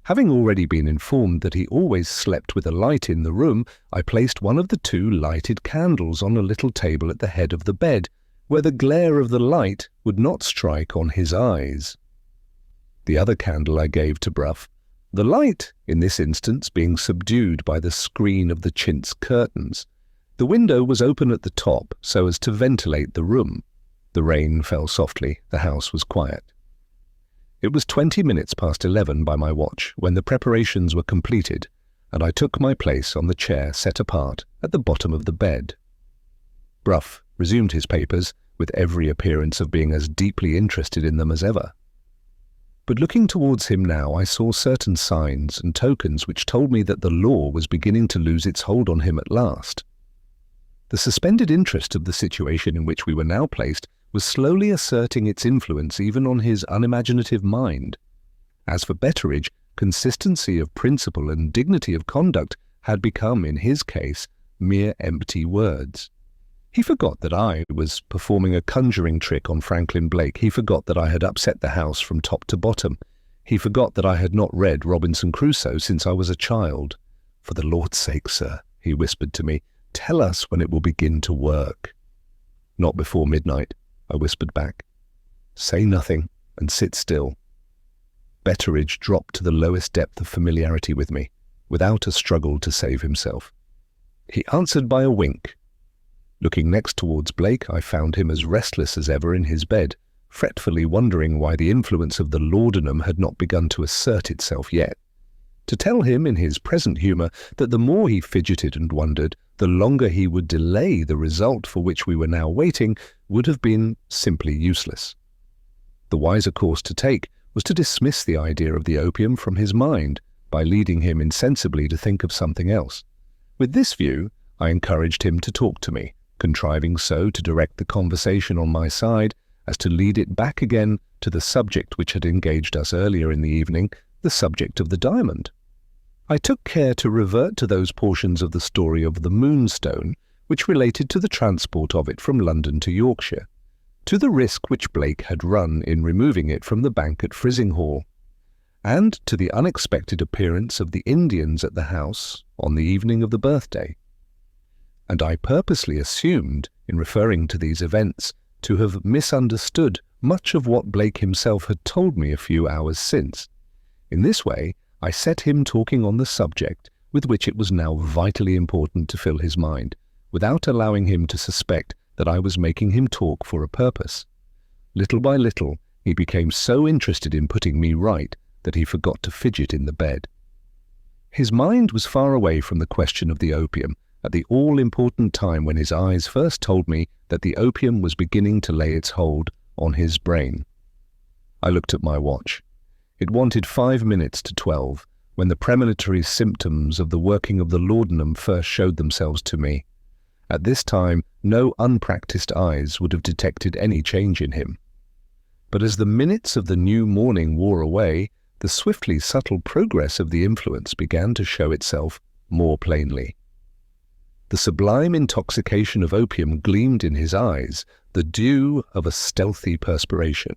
Having already been informed that he always slept with a light in the room, I placed one of the 2 lighted candles on a little table at the head of the bed, where the glare of the light would not strike on his eyes. The other candle I gave to Bruff, the light, in this instance, being subdued by the screen of the chintz curtains. The window was open at the top so as to ventilate the room. The rain fell softly, the house was quiet. It was 20 minutes past 11 by my watch when the preparations were completed, and I took my place on the chair set apart at the bottom of the bed. Bruff resumed his papers with every appearance of being as deeply interested in them as ever. But looking towards him now, I saw certain signs and tokens which told me that the law was beginning to lose its hold on him at last. The suspended interest of the situation in which we were now placed was slowly asserting its influence even on his unimaginative mind. As for Betteridge, consistency of principle and dignity of conduct had become, in his case, mere empty words. He forgot that I was performing a conjuring trick on Franklin Blake. He forgot that I had upset the house from top to bottom. He forgot that I had not read Robinson Crusoe since I was a child. "For the Lord's sake, sir," he whispered to me, "tell us when it will begin to work." "Not before midnight," I whispered back. "Say nothing and sit still." Betteridge dropped to the lowest depth of familiarity with me, without a struggle to save himself. He answered by a wink. Looking next towards Blake, I found him as restless as ever in his bed, fretfully wondering why the influence of the laudanum had not begun to assert itself yet. To tell him in his present humour that the more he fidgeted and wondered, the longer he would delay the result for which we were now waiting would have been simply useless. The wiser course to take was to dismiss the idea of the opium from his mind by leading him insensibly to think of something else. With this view, I encouraged him to talk to me, contriving so to direct the conversation on my side as to lead it back again to the subject which had engaged us earlier in the evening, the subject of the diamond. I took care to revert to those portions of the story of the Moonstone which related to the transport of it from London to Yorkshire, to the risk which Blake had run in removing it from the bank at Frizinghall, and to the unexpected appearance of the Indians at the house on the evening of the birthday. And I purposely assumed, in referring to these events, to have misunderstood much of what Blake himself had told me a few hours since. In this way, I set him talking on the subject with which it was now vitally important to fill his mind, without allowing him to suspect that I was making him talk for a purpose. Little by little, he became so interested in putting me right that he forgot to fidget in the bed. His mind was far away from the question of the opium at the all-important time when his eyes first told me that the opium was beginning to lay its hold on his brain. I looked at my watch. It wanted 5 minutes to 12 when the premonitory symptoms of the working of the laudanum first showed themselves to me. At this time, no unpractised eyes would have detected any change in him. But as the minutes of the new morning wore away, the swiftly subtle progress of the influence began to show itself more plainly. The sublime intoxication of opium gleamed in his eyes, the dew of a stealthy perspiration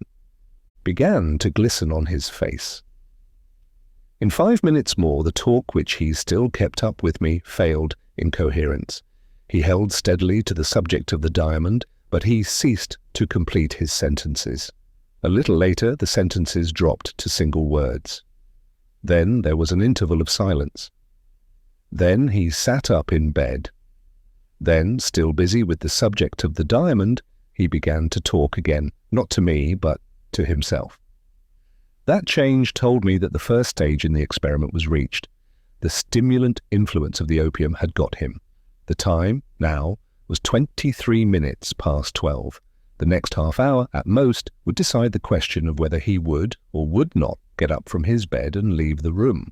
began to glisten on his face. In 5 minutes more, the talk which he still kept up with me failed in coherence. He held steadily to the subject of the diamond, but he ceased to complete his sentences. A little later, the sentences dropped to single words. Then there was an interval of silence. Then he sat up in bed. Then, still busy with the subject of the diamond, he began to talk again, not to me, but to himself. That change told me that the first stage in the experiment was reached. The stimulant influence of the opium had got him. The time, now, was 23 minutes past 12. The next half hour, at most, would decide the question of whether he would or would not get up from his bed and leave the room.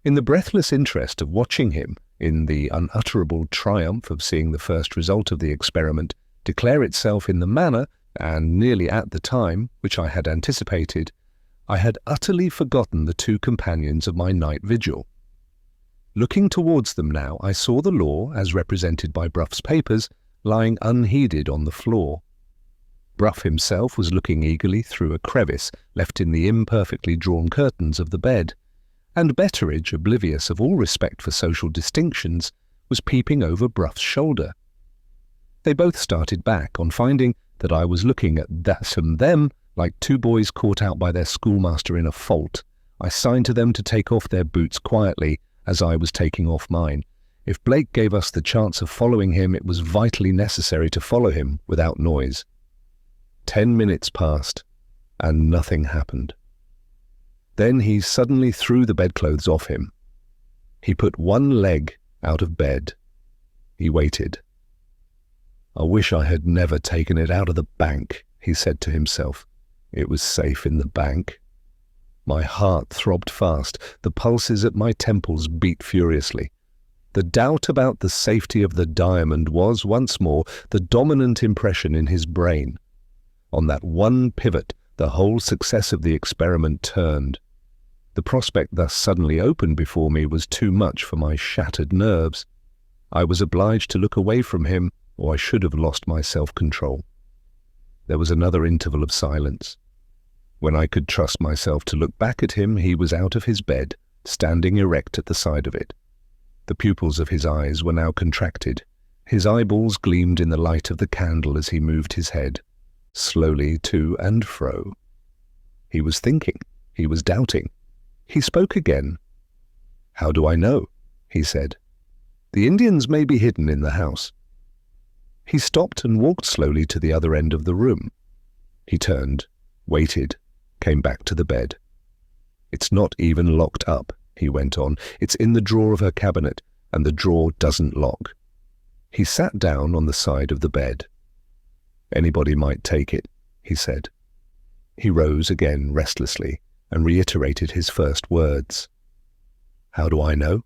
In the breathless interest of watching him, in the unutterable triumph of seeing the first result of the experiment declare itself in the manner, and nearly at the time, which I had anticipated, I had utterly forgotten the 2 companions of my night vigil. Looking towards them now, I saw the law, as represented by Bruff's papers, lying unheeded on the floor. Bruff himself was looking eagerly through a crevice left in the imperfectly drawn curtains of the bed, and Betteridge, oblivious of all respect for social distinctions, was peeping over Bruff's shoulder. They both started back on finding that I was looking at that and them like two boys caught out by their schoolmaster in a fault. I signed to them to take off their boots quietly as I was taking off mine. If Blake gave us the chance of following him, it was vitally necessary to follow him without noise. 10 minutes passed, and nothing happened. Then he suddenly threw the bedclothes off him. He put one leg out of bed. He waited. "I wish I had never taken it out of the bank," he said to himself. "It was safe in the bank." My heart throbbed fast. The pulses at my temples beat furiously. The doubt about the safety of the diamond was, once more, the dominant impression in his brain. On that one pivot, the whole success of the experiment turned. The prospect thus suddenly opened before me was too much for my shattered nerves. I was obliged to look away from him, or I should have lost my self-control. There was another interval of silence. When I could trust myself to look back at him, he was out of his bed, standing erect at the side of it. The pupils of his eyes were now contracted. His eyeballs gleamed in the light of the candle as he moved his head, slowly to and fro. He was thinking. He was doubting. He spoke again. "How do I know?" he said. "The Indians may be hidden in the house." He stopped and walked slowly to the other end of the room. He turned, waited, came back to the bed. "It's not even locked up," he went on. "It's in the drawer of her cabinet, and the drawer doesn't lock." He sat down on the side of the bed. "Anybody might take it," he said. He rose again restlessly and reiterated his first words. "How do I know?"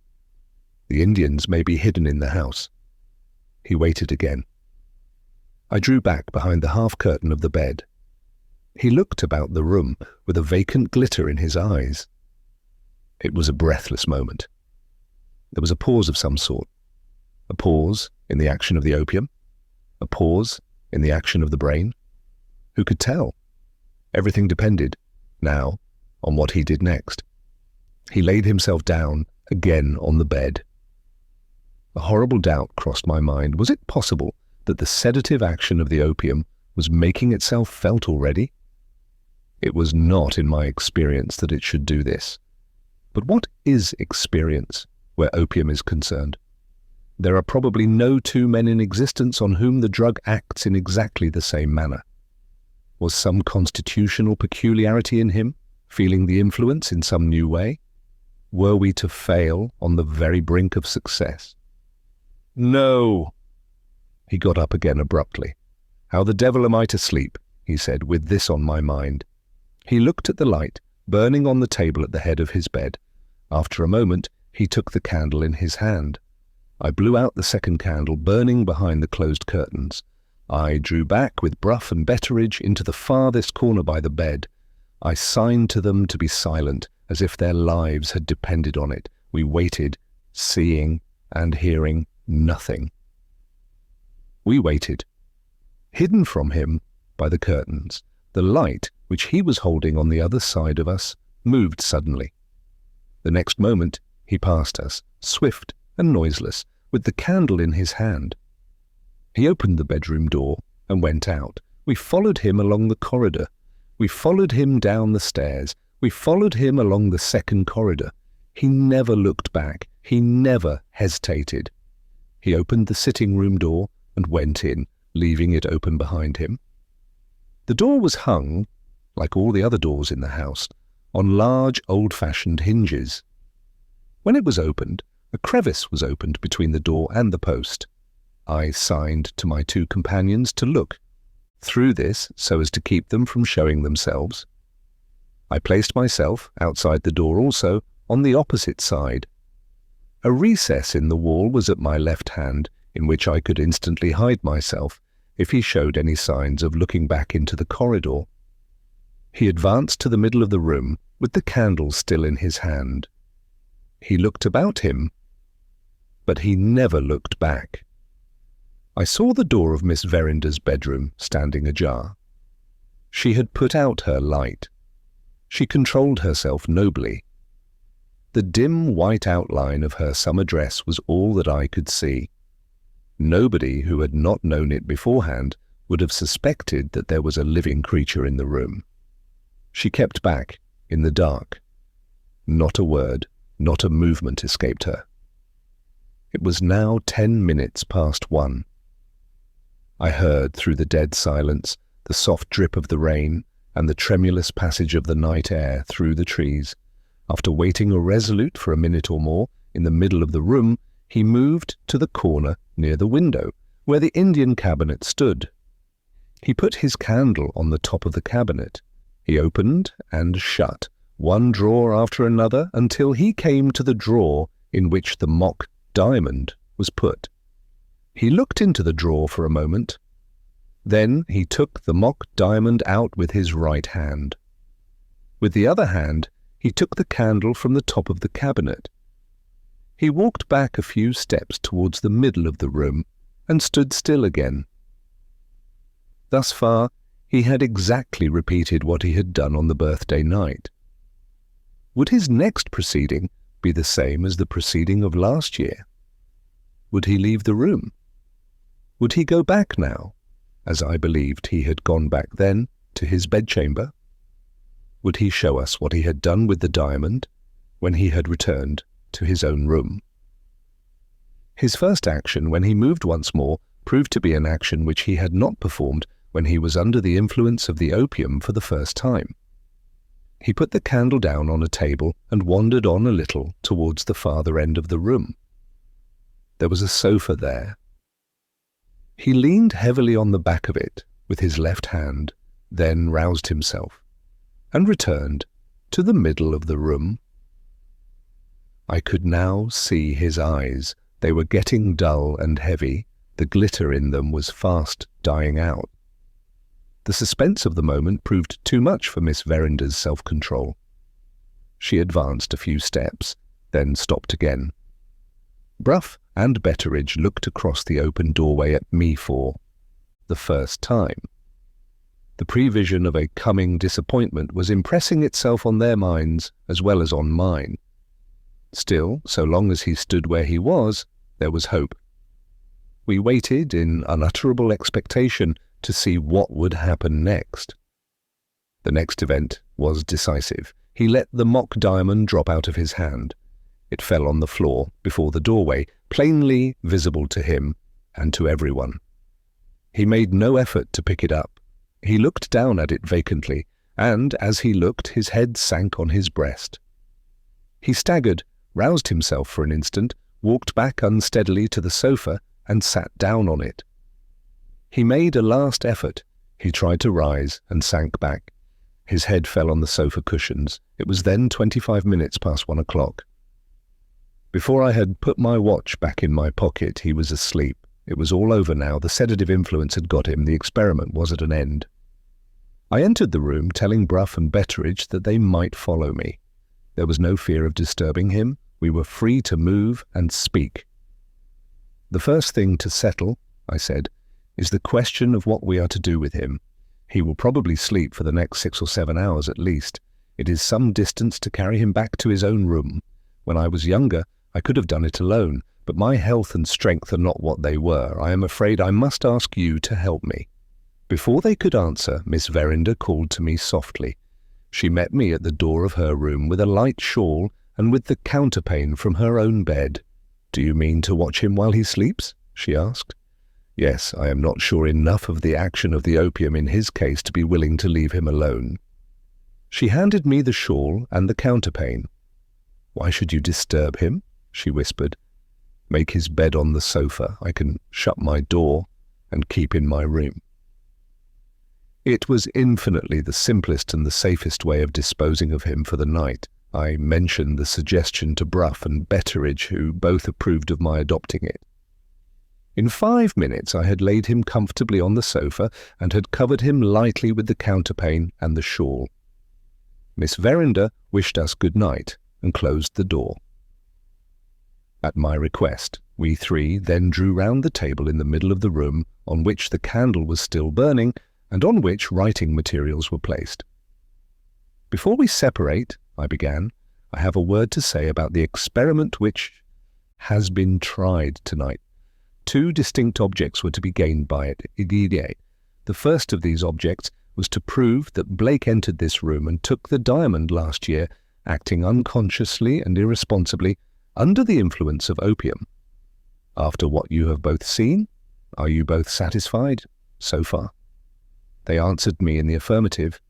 "The Indians may be hidden in the house." He waited again. I drew back behind the half-curtain of the bed. He looked about the room with a vacant glitter in his eyes. It was a breathless moment. There was a pause of some sort. A pause in the action of the opium. A pause in the action of the brain. Who could tell? Everything depended, now, on what he did next. He laid himself down again on the bed. A horrible doubt crossed my mind. Was it possible that the sedative action of the opium was making itself felt already? It was not in my experience that it should do this. But what is experience where opium is concerned? There are probably no two men in existence on whom the drug acts in exactly the same manner. Was some constitutional peculiarity in him, feeling the influence in some new way? Were we to fail on the very brink of success? "No!" He got up again abruptly. "How the devil am I to sleep?" he said, with this on my mind. He looked at the light, burning on the table at the head of his bed. After a moment, he took the candle in his hand. I blew out the second candle, burning behind the closed curtains. I drew back with Bruff and Betteridge into the farthest corner by the bed. I signed to them to be silent, as if their lives had depended on it. We waited, seeing and hearing nothing. We waited. Hidden from him by the curtains, the light, which he was holding on the other side of us, moved suddenly. The next moment he passed us, swift and noiseless, with the candle in his hand. He opened the bedroom door and went out. We followed him along the corridor. We followed him down the stairs. We followed him along the second corridor. He never looked back. He never hesitated. He opened the sitting-room door and went in, leaving it open behind him. The door was hung, like all the other doors in the house, on large old-fashioned hinges. When it was opened, a crevice was opened between the door and the post. I signed to my two companions to look through this so as to keep them from showing themselves. I placed myself outside the door also, on the opposite side. A recess in the wall was at my left hand, in which I could instantly hide myself if he showed any signs of looking back into the corridor. He advanced to the middle of the room with the candle still in his hand. He looked about him, but he never looked back. I saw the door of Miss Verinder's bedroom standing ajar. She had put out her light. She controlled herself nobly. The dim white outline of her summer dress was all that I could see. Nobody who had not known it beforehand would have suspected that there was a living creature in the room. She kept back, in the dark. Not a word, not a movement escaped her. It was now 10 minutes past 1. I heard through the dead silence the soft drip of the rain and the tremulous passage of the night air through the trees. After waiting irresolute for a minute or more, in the middle of the room, he moved to the corner near the window, where the Indian cabinet stood. He put his candle on the top of the cabinet. He opened and shut one drawer after another until he came to the drawer in which the mock diamond was put. He looked into the drawer for a moment. Then he took the mock diamond out with his right hand. With the other hand, he took the candle from the top of the cabinet. He walked back a few steps towards the middle of the room and stood still again. Thus far, he had exactly repeated what he had done on the birthday night. Would his next proceeding be the same as the proceeding of last year? Would he leave the room? Would he go back now, as I believed he had gone back then, to his bedchamber? Would he show us what he had done with the diamond when he had returned to his own room? His first action when he moved once more proved to be an action which he had not performed when he was under the influence of the opium for the first time. He put the candle down on a table and wandered on a little towards the farther end of the room. There was a sofa there. He leaned heavily on the back of it with his left hand, then roused himself, and returned to the middle of the room. I could now see his eyes. They were getting dull and heavy. The glitter in them was fast dying out. The suspense of the moment proved too much for Miss Verinder's self-control. She advanced a few steps, then stopped again. Bruff and Betteridge looked across the open doorway at me for the first time. The prevision of a coming disappointment was impressing itself on their minds as well as on mine. Still, so long as he stood where he was, there was hope. We waited in unutterable expectation to see what would happen next. The next event was decisive. He let the mock diamond drop out of his hand. It fell on the floor before the doorway, plainly visible to him and to everyone. He made no effort to pick it up. He looked down at it vacantly, and as he looked, his head sank on his breast. He staggered, roused himself for an instant, walked back unsteadily to the sofa, and sat down on it. He made a last effort. He tried to rise and sank back. His head fell on the sofa cushions. It was then 25 minutes past 1 o'clock. Before I had put my watch back in my pocket, he was asleep. It was all over now. The sedative influence had got him. The experiment was at an end. I entered the room, telling Bruff and Betteridge that they might follow me. There was no fear of disturbing him. We were free to move and speak. The first thing to settle, I said, is the question of what we are to do with him. He will probably sleep for the next 6 or 7 hours at least. It is some distance to carry him back to his own room. When I was younger, I could have done it alone, but my health and strength are not what they were. I am afraid I must ask you to help me. Before they could answer, Miss Verinder called to me softly. She met me at the door of her room with a light shawl and with the counterpane from her own bed. "Do you mean to watch him while he sleeps?" she asked. "Yes, I am not sure enough of the action of the opium in his case to be willing to leave him alone." She handed me the shawl and the counterpane. "Why should you disturb him?" she whispered. "Make his bed on the sofa. I can shut my door and keep in my room." It was infinitely the simplest and the safest way of disposing of him for the night. I mentioned the suggestion to Bruff and Betteridge, who both approved of my adopting it. In 5 minutes I had laid him comfortably on the sofa and had covered him lightly with the counterpane and the shawl. Miss Verinder wished us good night and closed the door. At my request, we three then drew round the table in the middle of the room, on which the candle was still burning and on which writing materials were placed. "Before we separate," I began, I have a word to say about the experiment which has been tried tonight. 2 distinct objects were to be gained by it. The first of these objects was to prove that Blake entered this room and took the diamond last year, acting unconsciously and irresponsibly under the influence of opium. After what you have both seen, are you both satisfied so far? They answered me in the affirmative,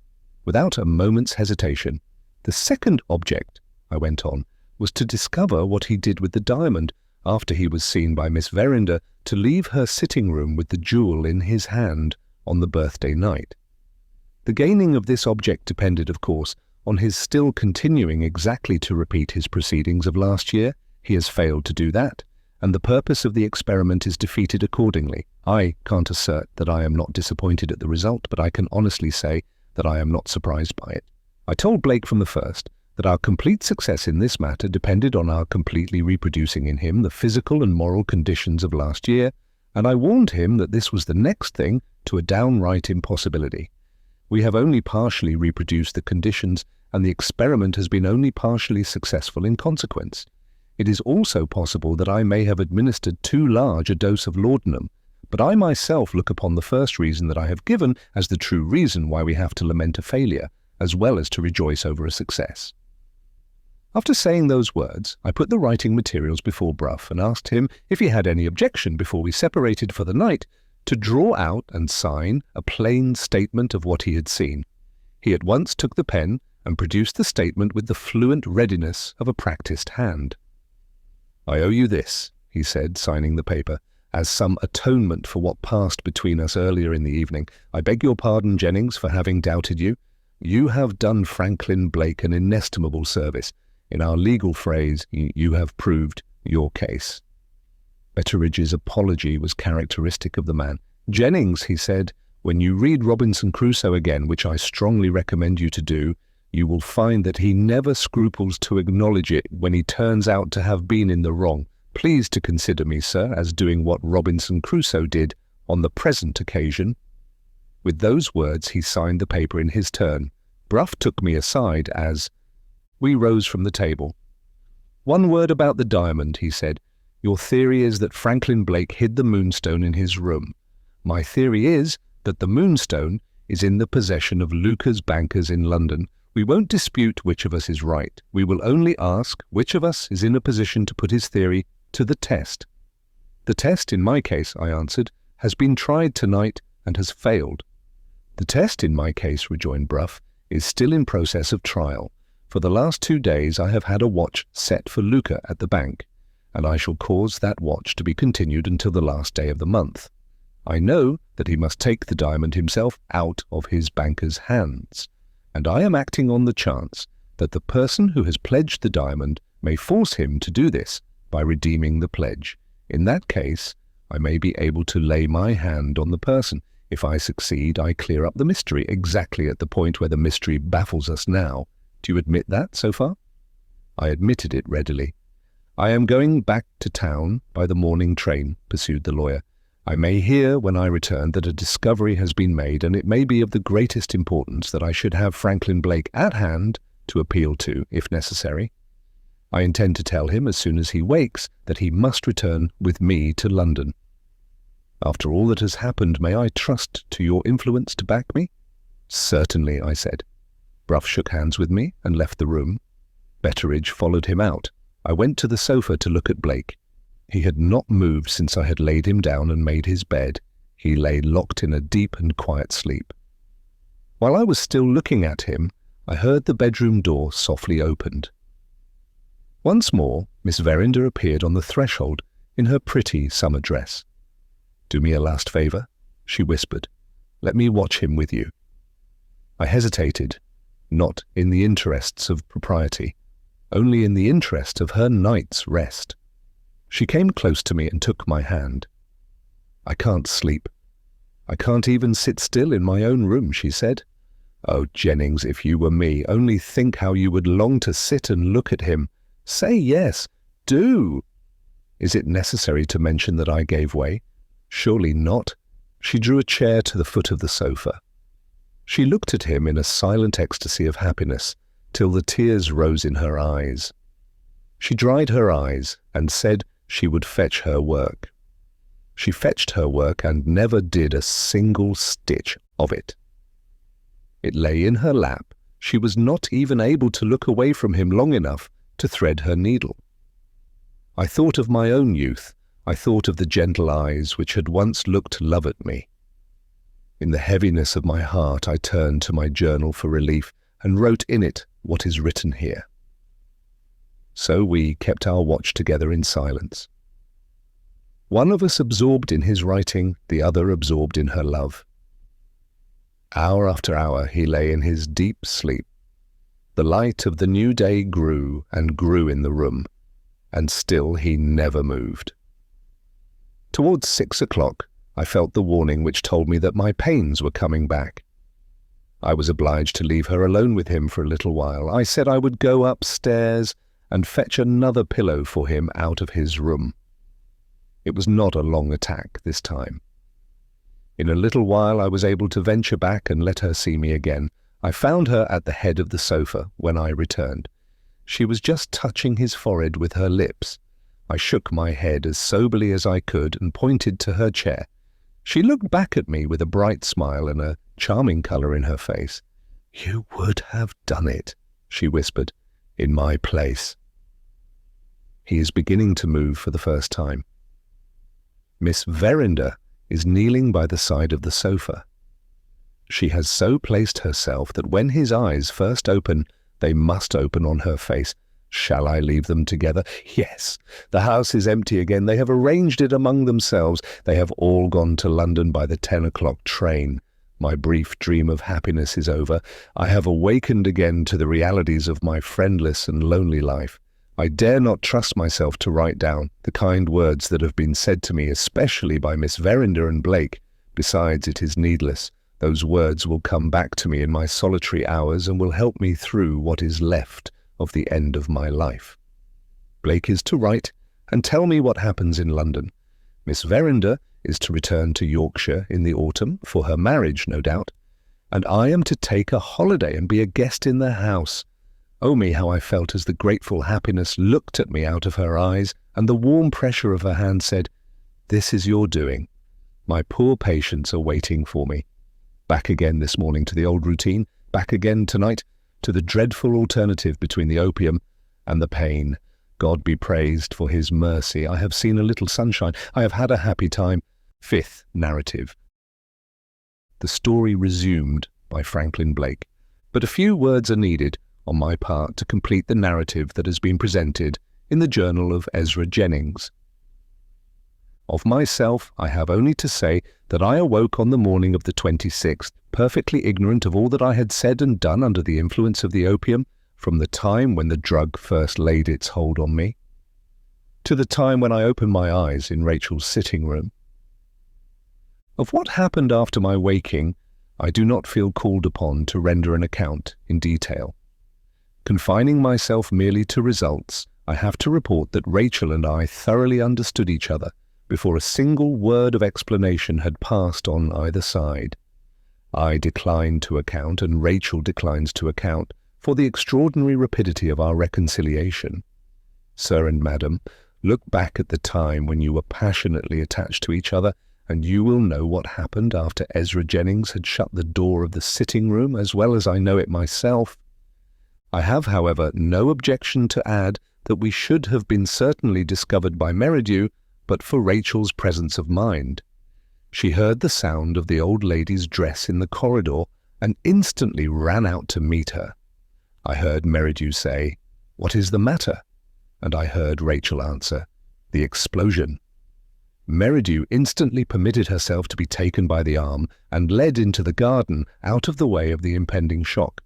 without a moment's hesitation. The second object, I went on, was to discover what he did with the diamond after he was seen by Miss Verinder to leave her sitting room with the jewel in his hand on the birthday night. The gaining of this object depended, of course, on his still continuing exactly to repeat his proceedings of last year. He has failed to do that, and the purpose of the experiment is defeated accordingly. I can't assert that I am not disappointed at the result, but I can honestly say that I am not surprised by it. I told Blake from the first that our complete success in this matter depended on our completely reproducing in him the physical and moral conditions of last year, and I warned him that this was the next thing to a downright impossibility. We have only partially reproduced the conditions, and the experiment has been only partially successful in consequence. It is also possible that I may have administered too large a dose of laudanum, but I myself look upon the first reason that I have given as the true reason why we have to lament a failure, as well as to rejoice over a success. After saying those words, I put the writing materials before Bruff and asked him if he had any objection before we separated for the night to draw out and sign a plain statement of what he had seen. He at once took the pen and produced the statement with the fluent readiness of a practised hand. "I owe you this," he said, signing the paper, "as some atonement for what passed between us earlier in the evening. I beg your pardon, Jennings, for having doubted you. You have done Franklin Blake an inestimable service. In our legal phrase, you have proved your case." Betteridge's apology was characteristic of the man. "Jennings," he said, "when you read Robinson Crusoe again, which I strongly recommend you to do, you will find that he never scruples to acknowledge it when he turns out to have been in the wrong. Please to consider me, sir, as doing what Robinson Crusoe did on the present occasion." With those words he signed the paper in his turn. Bruff took me aside as we rose from the table. "One word about the diamond," he said. "Your theory is that Franklin Blake hid the Moonstone in his room. My theory is that the Moonstone is in the possession of Lucas bankers in London. We won't dispute which of us is right. We will only ask which of us is in a position to put his theory to the test." "The test in my case," I answered, "has been tried tonight and has failed." "The test in my case," rejoined Bruff, "is still in process of trial. For the last 2 days I have had a watch set for Luca at the bank, and I shall cause that watch to be continued until the last day of the month. I know that he must take the diamond himself out of his banker's hands, and I am acting on the chance that the person who has pledged the diamond may force him to do this by redeeming the pledge. In that case, I may be able to lay my hand on the person. If I succeed, I clear up the mystery exactly at the point where the mystery baffles us now. Do you admit that so far?" I admitted it readily. "I am going back to town by the morning train," pursued the lawyer. "I may hear when I return that a discovery has been made, and it may be of the greatest importance that I should have Franklin Blake at hand to appeal to, if necessary. I intend to tell him as soon as he wakes that he must return with me to London. After all that has happened, may I trust to your influence to back me?" "Certainly," I said. Bruff shook hands with me and left the room. Betteridge followed him out. I went to the sofa to look at Blake. He had not moved since I had laid him down and made his bed. He lay locked in a deep and quiet sleep. While I was still looking at him, I heard the bedroom door softly opened. Once more, Miss Verinder appeared on the threshold in her pretty summer dress. "Do me a last favour," she whispered. "Let me watch him with you." I hesitated, not in the interests of propriety, only in the interest of her night's rest. She came close to me and took my hand. "I can't sleep. I can't even sit still in my own room," she said. "Oh, Jennings, if you were me, only think how you would long to sit and look at him. Say yes. Do. Is it necessary to mention that I gave way? Surely not." She drew a chair to the foot of the sofa. She looked at him in a silent ecstasy of happiness, till the tears rose in her eyes. She dried her eyes and said she would fetch her work. She fetched her work and never did a single stitch of it. It lay in her lap. She was not even able to look away from him long enough to thread her needle. I thought of my own youth. I thought of the gentle eyes which had once looked love at me. In the heaviness of my heart, I turned to my journal for relief and wrote in it what is written here. So we kept our watch together in silence. One of us absorbed in his writing, the other absorbed in her love. Hour after hour he lay in his deep sleep. The light of the new day grew and grew in the room, and still he never moved. Towards 6 o'clock, I felt the warning which told me that my pains were coming back. I was obliged to leave her alone with him for a little while. I said I would go upstairs and fetch another pillow for him out of his room. It was not a long attack this time. In a little while I was able to venture back and let her see me again. I found her at the head of the sofa when I returned. She was just touching his forehead with her lips. I shook my head as soberly as I could and pointed to her chair. She looked back at me with a bright smile and a charming colour in her face. "You would have done it," she whispered, "in my place." He is beginning to move for the first time. Miss Verinder is kneeling by the side of the sofa. She has so placed herself that when his eyes first open, they must open on her face. Shall I leave them together? Yes. The house is empty again. They have arranged it among themselves. They have all gone to London by the 10 o'clock train. My brief dream of happiness is over. I have awakened again to the realities of my friendless and lonely life. I dare not trust myself to write down the kind words that have been said to me, especially by Miss Verinder and Blake. Besides, it is needless. Those words will come back to me in my solitary hours and will help me through what is left of the end of my life. Blake is to write and tell me what happens in London. Miss Verinder is to return to Yorkshire in the autumn, for her marriage, no doubt, and I am to take a holiday and be a guest in their house. Oh me, how I felt as the grateful happiness looked at me out of her eyes, and the warm pressure of her hand said, "This is your doing. My poor patients are waiting for me." Back again this morning to the old routine, back again tonight to the dreadful alternative between the opium and the pain. God be praised for his mercy. I have seen a little sunshine. I have had a happy time. Fifth narrative. The story resumed by Franklin Blake, but a few words are needed on my part to complete the narrative that has been presented in the journal of Ezra Jennings. Of myself, I have only to say that I awoke on the morning of the 26th, perfectly ignorant of all that I had said and done under the influence of the opium, from the time when the drug first laid its hold on me, to the time when I opened my eyes in Rachel's sitting room. Of what happened after my waking, I do not feel called upon to render an account in detail. Confining myself merely to results, I have to report that Rachel and I thoroughly understood each other before a single word of explanation had passed on either side. I decline to account, and Rachel declines to account, for the extraordinary rapidity of our reconciliation. Sir and Madam, look back at the time when you were passionately attached to each other, and you will know what happened after Ezra Jennings had shut the door of the sitting room, as well as I know it myself. I have, however, no objection to add that we should have been certainly discovered by Merridew, but for Rachel's presence of mind. She heard the sound of the old lady's dress in the corridor and instantly ran out to meet her. I heard Merridew say, "What is the matter?" And I heard Rachel answer, "The explosion." Merridew instantly permitted herself to be taken by the arm and led into the garden, out of the way of the impending shock.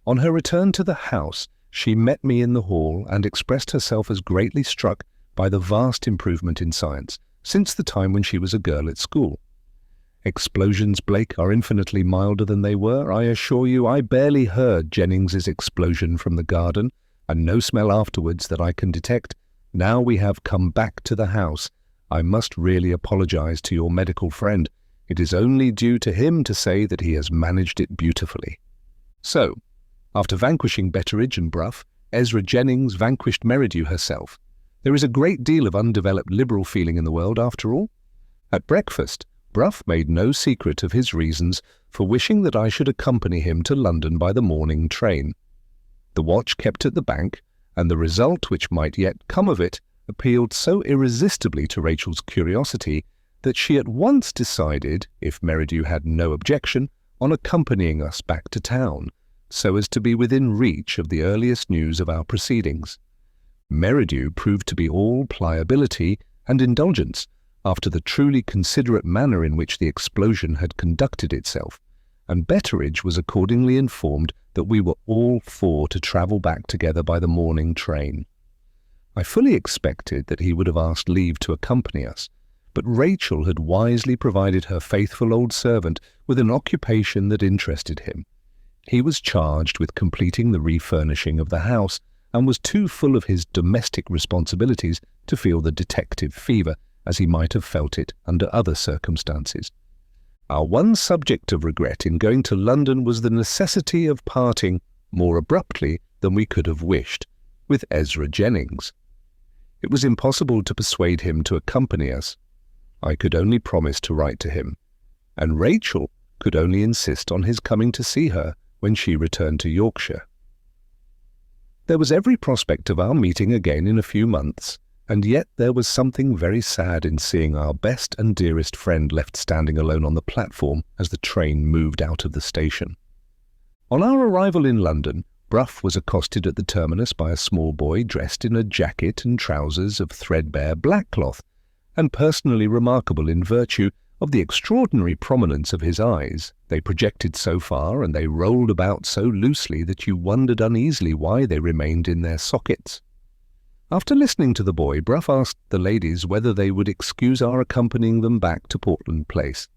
On her return to the house, she met me in the hall and expressed herself as greatly struck by the vast improvement in science since the time when she was a girl at school. Explosions, Blake, are infinitely milder than they were. I assure you, I barely heard Jennings's explosion from the garden, and no smell afterwards that I can detect. Now we have come back to the house. I must really apologize to your medical friend. It is only due to him to say that he has managed it beautifully. So, After vanquishing Betteridge and Brough, Ezra Jennings vanquished Merridew herself. There is a great deal of undeveloped liberal feeling in the world, after all. At breakfast, Brough made no secret of his reasons for wishing that I should accompany him to London by the morning train. The watch kept at the bank, and the result which might yet come of it appealed so irresistibly to Rachel's curiosity that she at once decided, if Merridew had no objection, on accompanying us back to town, so as to be within reach of the earliest news of our proceedings. Merridew proved to be all pliability and indulgence after the truly considerate manner in which the explosion had conducted itself, and Betteridge was accordingly informed that we were all four to travel back together by the morning train. I fully expected that he would have asked leave to accompany us, but Rachel had wisely provided her faithful old servant with an occupation that interested him. He was charged with completing the refurnishing of the house, and was too full of his domestic responsibilities to feel the detective fever, as he might have felt it under other circumstances. Our one subject of regret in going to London was the necessity of parting, more abruptly than we could have wished, with Ezra Jennings. It was impossible to persuade him to accompany us. I could only promise to write to him, and Rachel could only insist on his coming to see her when she returned to Yorkshire. There was every prospect of our meeting again in a few months, and yet there was something very sad in seeing our best and dearest friend left standing alone on the platform as the train moved out of the station. On our arrival in London, Brough was accosted at the terminus by a small boy dressed in a jacket and trousers of threadbare black cloth, and personally remarkable in virtue of the extraordinary prominence of his eyes. They projected so far and they rolled about so loosely that you wondered uneasily why they remained in their sockets. After listening to the boy, Brough asked the ladies whether they would excuse our accompanying them back to Portland Place.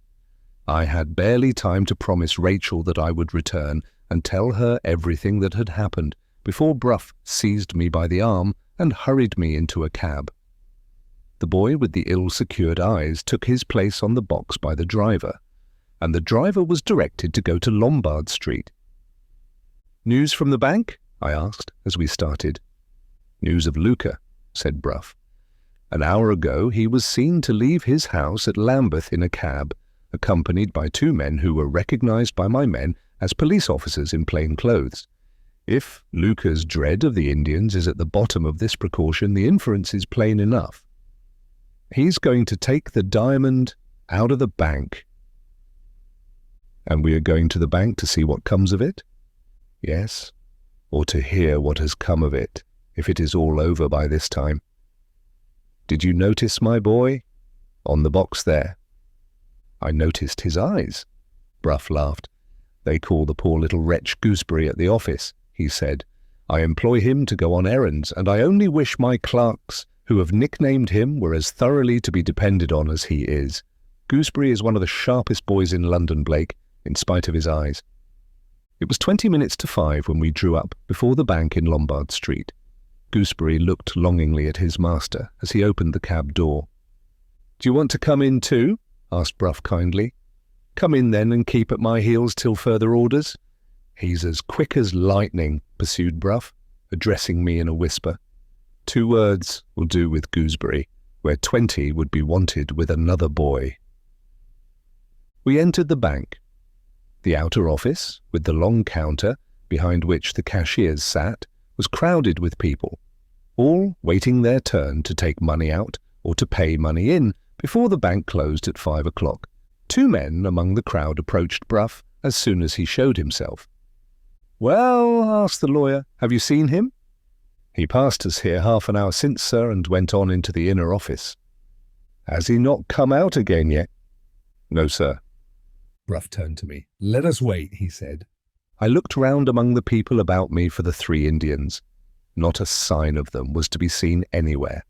I had barely time to promise Rachel that I would return and tell her everything that had happened before Brough seized me by the arm and hurried me into a cab. The boy with the ill-secured eyes took his place on the box by the driver, and the driver was directed to go to Lombard Street. "News from the bank?" I asked as we started. "News of Luca," said Brough. "An hour ago he was seen to leave his house at Lambeth in a cab, accompanied by two men who were recognized by my men as police officers in plain clothes. If Luca's dread of the Indians is at the bottom of this precaution, the inference is plain enough. He's going to take the diamond out of the bank." "And we are going to the bank to see what comes of it?" "Yes, or to hear what has come of it, if it is all over by this time. Did you notice my boy? On the box there." "I noticed his eyes." Brough laughed. "They call the poor little wretch Gooseberry at the office," he said. "I employ him to go on errands, and I only wish my clerks who have nicknamed him were as thoroughly to be depended on as he is. Gooseberry is one of the sharpest boys in London, Blake, in spite of his eyes." It was 20 minutes to 5 when we drew up before the bank in Lombard Street. Gooseberry looked longingly at his master as he opened the cab door. "Do you want to come in too?" asked Brough kindly. "Come in then and keep at my heels till further orders." "He's as quick as lightning," pursued Brough, addressing me in a whisper. "2 words will do with Gooseberry, where 20 would be wanted with another boy." We entered the bank. The outer office, with the long counter, behind which the cashiers sat, was crowded with people, all waiting their turn to take money out or to pay money in before the bank closed at 5 o'clock. 2 men among the crowd approached Brough as soon as he showed himself. "Well," asked the lawyer, "have you seen him?" "He passed us here half an hour since, sir, and went on into the inner office." "Has he not come out again yet?" "No, sir." Brough turned to me. "Let us wait," he said. I looked round among the people about me for the 3 Indians. Not a sign of them was to be seen anywhere.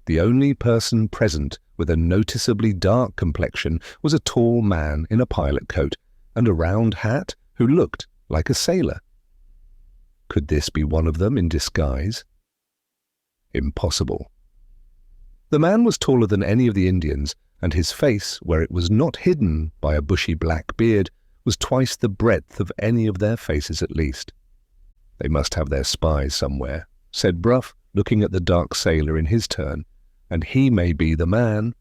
The only person present with a noticeably dark complexion was a tall man in a pilot coat and a round hat who looked like a sailor. Could this be one of them in disguise? Impossible. The man was taller than any of the Indians, and his face, where it was not hidden by a bushy black beard, was twice the breadth of any of their faces at least. They must have their spies somewhere, said Bruff, looking at the dark sailor in his turn, and he may be the man.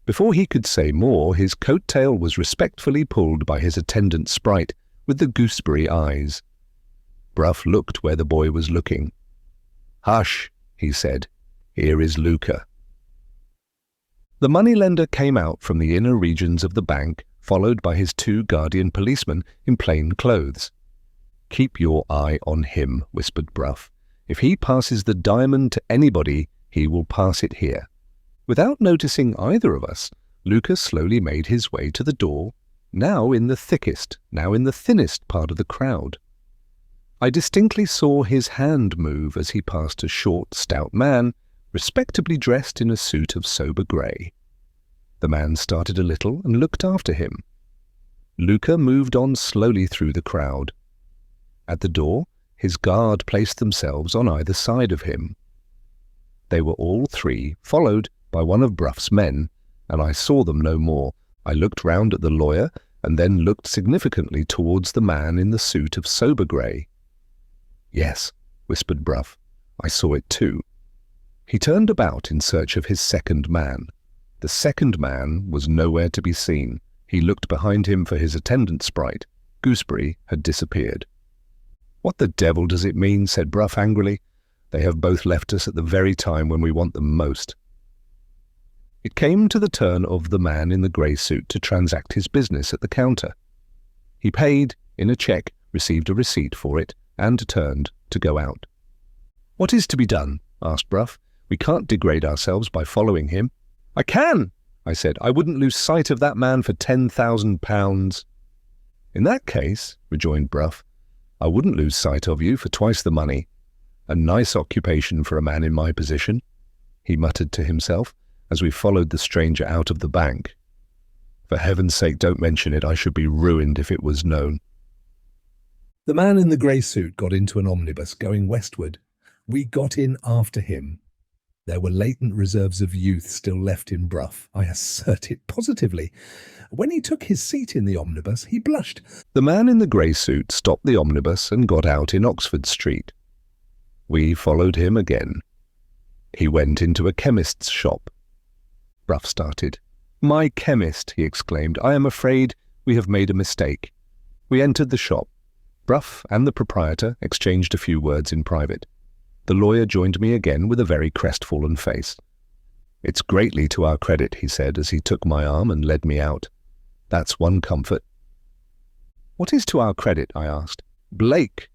Before he could say more, his coat-tail was respectfully pulled by his attendant sprite with the gooseberry eyes. Bruff looked where the boy was looking. "Hush," he said. "Here is Luca." The moneylender came out from the inner regions of the bank, followed by his 2 guardian policemen in plain clothes. "Keep your eye on him," whispered Bruff. "If he passes the diamond to anybody, he will pass it here." Without noticing either of us, Luca slowly made his way to the door, now in the thickest, now in the thinnest part of the crowd. I distinctly saw his hand move as he passed a short, stout man, respectably dressed in a suit of sober grey. The man started a little and looked after him. Luca moved on slowly through the crowd. At the door, his guard placed themselves on either side of him. They were all 3 followed by one of Bruff's men, and I saw them no more. I looked round at the lawyer and then looked significantly towards the man in the suit of sober grey. "Yes," whispered Bruff, "I saw it too." He turned about in search of his second man. The second man was nowhere to be seen. He looked behind him for his attendant sprite. Gooseberry had disappeared. "What the devil does it mean?" said Bruff angrily. "They have both left us at the very time when we want them most." It came to the turn of the man in the grey suit to transact his business at the counter. He paid in a cheque, received a receipt for it, and turned to go out. "What is to be done?" asked Bruff. "We can't degrade ourselves by following him." "I can," I said. "I wouldn't lose sight of that man for £10,000. "In that case," rejoined Bruff, "I wouldn't lose sight of you for twice the money. A nice occupation for a man in my position," he muttered to himself as we followed the stranger out of the bank. "For heaven's sake, don't mention it. I should be ruined if it was known." The man in the grey suit got into an omnibus going westward. We got in after him. There were latent reserves of youth still left in Bruff, I assert it positively. When he took his seat in the omnibus, he blushed. The man in the grey suit stopped the omnibus and got out in Oxford Street. We followed him again. He went into a chemist's shop. Bruff started. "My chemist," he exclaimed. "I am afraid we have made a mistake." We entered the shop. Bruff and the proprietor exchanged a few words in private. The lawyer joined me again with a very crestfallen face. "It's greatly to our credit," he said as he took my arm and led me out. "That's one comfort." "What is to our credit?" I asked. "Blake.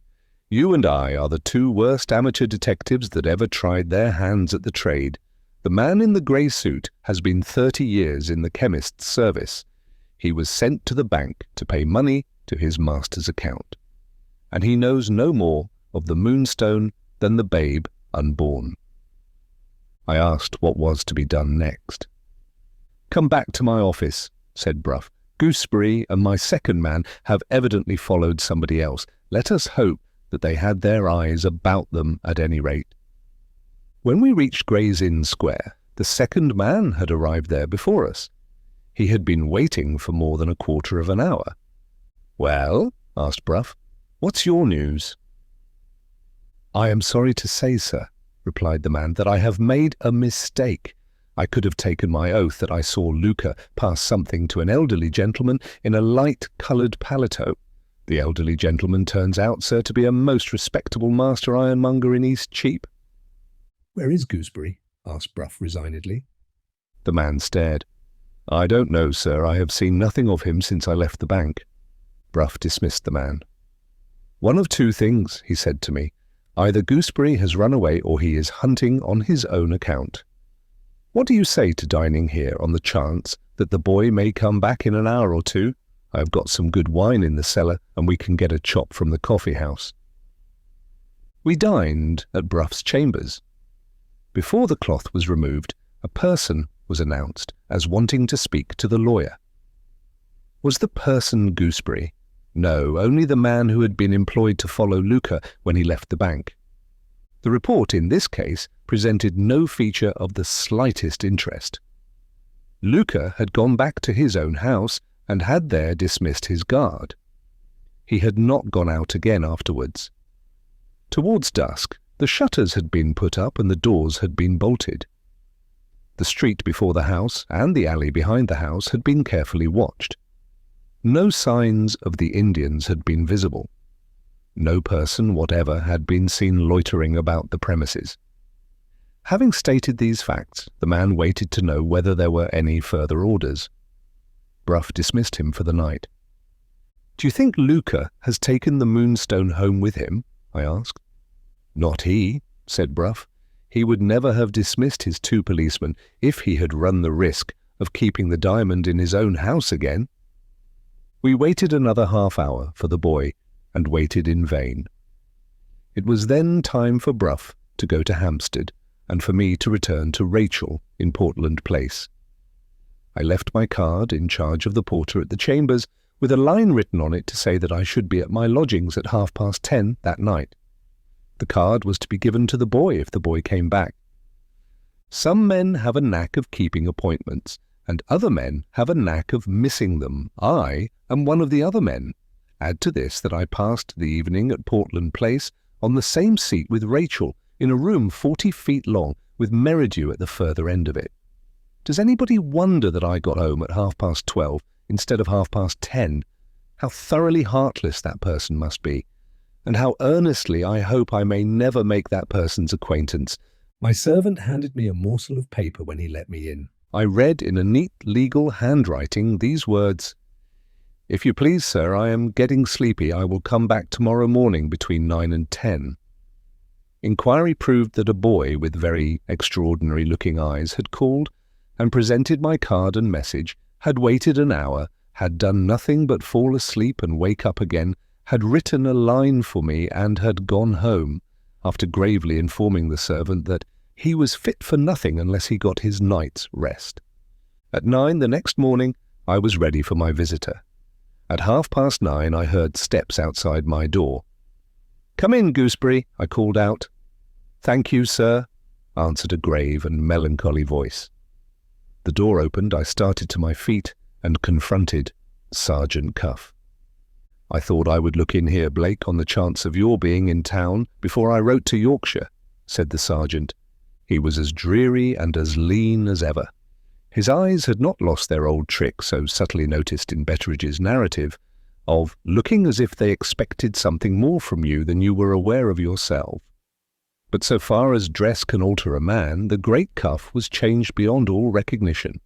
You and I are the 2 worst amateur detectives that ever tried their hands at the trade. The man in the grey suit has been 30 years in the chemist's service. He was sent to the bank to pay money to his master's account. And he knows no more of the Moonstone than the babe unborn." I asked what was to be done next. "Come back to my office," said Bruff. "Gooseberry and my second man have evidently followed somebody else. Let us hope that they had their eyes about them at any rate." When we reached Gray's Inn Square, the second man had arrived there before us. He had been waiting for more than a quarter of an hour. "Well," asked Bruff, "what's your news?" "I am sorry to say, sir," replied the man, "that I have made a mistake. I could have taken my oath that I saw Luca pass something to an elderly gentleman in a light-coloured paletot. The elderly gentleman turns out, sir, to be a most respectable master ironmonger in East Cheap." "Where is Gooseberry?" asked Bruff resignedly. The man stared. "I don't know, sir. I have seen nothing of him since I left the bank." Bruff dismissed the man. "One of 2 things," he said to me. "Either Gooseberry has run away or he is hunting on his own account. What do you say to dining here on the chance that the boy may come back in an hour or 2? I have got some good wine in the cellar and we can get a chop from the coffee house." We dined at Bruff's chambers. Before the cloth was removed, a person was announced as wanting to speak to the lawyer. Was the person Gooseberry? No, only the man who had been employed to follow Luca when he left the bank. The report in this case presented no feature of the slightest interest. Luca had gone back to his own house and had there dismissed his guard. He had not gone out again afterwards. Towards dusk, the shutters had been put up and the doors had been bolted. The street before the house and the alley behind the house had been carefully watched. No signs of the Indians had been visible. No person whatever had been seen loitering about the premises. Having stated these facts, the man waited to know whether there were any further orders. Brough dismissed him for the night. "Do you think Luca has taken the Moonstone home with him?" I asked. "Not he," said Brough. "He would never have dismissed his 2 policemen if he had run the risk of keeping the diamond in his own house again." We waited another half-hour for the boy, and waited in vain. It was then time for Brough to go to Hampstead, and for me to return to Rachel in Portland Place. I left my card in charge of the porter at the chambers, with a line written on it to say that I should be at my lodgings at 10:30 that night. The card was to be given to the boy if the boy came back. Some men have a knack of keeping appointments, and other men have a knack of missing them. I am one of the other men. Add to this that I passed the evening at Portland Place on the same seat with Rachel, in a room 40 feet long, with Merridew at the further end of it. Does anybody wonder that I got home at 12:30 instead of 10:30? How thoroughly heartless that person must be, and how earnestly I hope I may never make that person's acquaintance. My servant handed me a morsel of paper when he let me in. I read in a neat legal handwriting these words: "If you please, sir, I am getting sleepy. I will come back tomorrow morning between 9 and 10. Inquiry proved that a boy with very extraordinary-looking eyes had called and presented my card and message, had waited an hour, had done nothing but fall asleep and wake up again, had written a line for me, and had gone home, after gravely informing the servant that he was fit for nothing unless he got his night's rest. At 9 the next morning, I was ready for my visitor. At 9:30 I heard steps outside my door. "Come in, Gooseberry," I called out. "Thank you, sir," answered a grave and melancholy voice. The door opened, I started to my feet and confronted Sergeant Cuff. "I thought I would look in here, Blake, on the chance of your being in town before I wrote to Yorkshire," said the sergeant. He was as dreary and as lean as ever. His eyes had not lost their old trick, so subtly noticed in Betteridge's narrative, of looking as if they expected something more from you than you were aware of yourself. But so far as dress can alter a man, the great Cuff was changed beyond all recognition.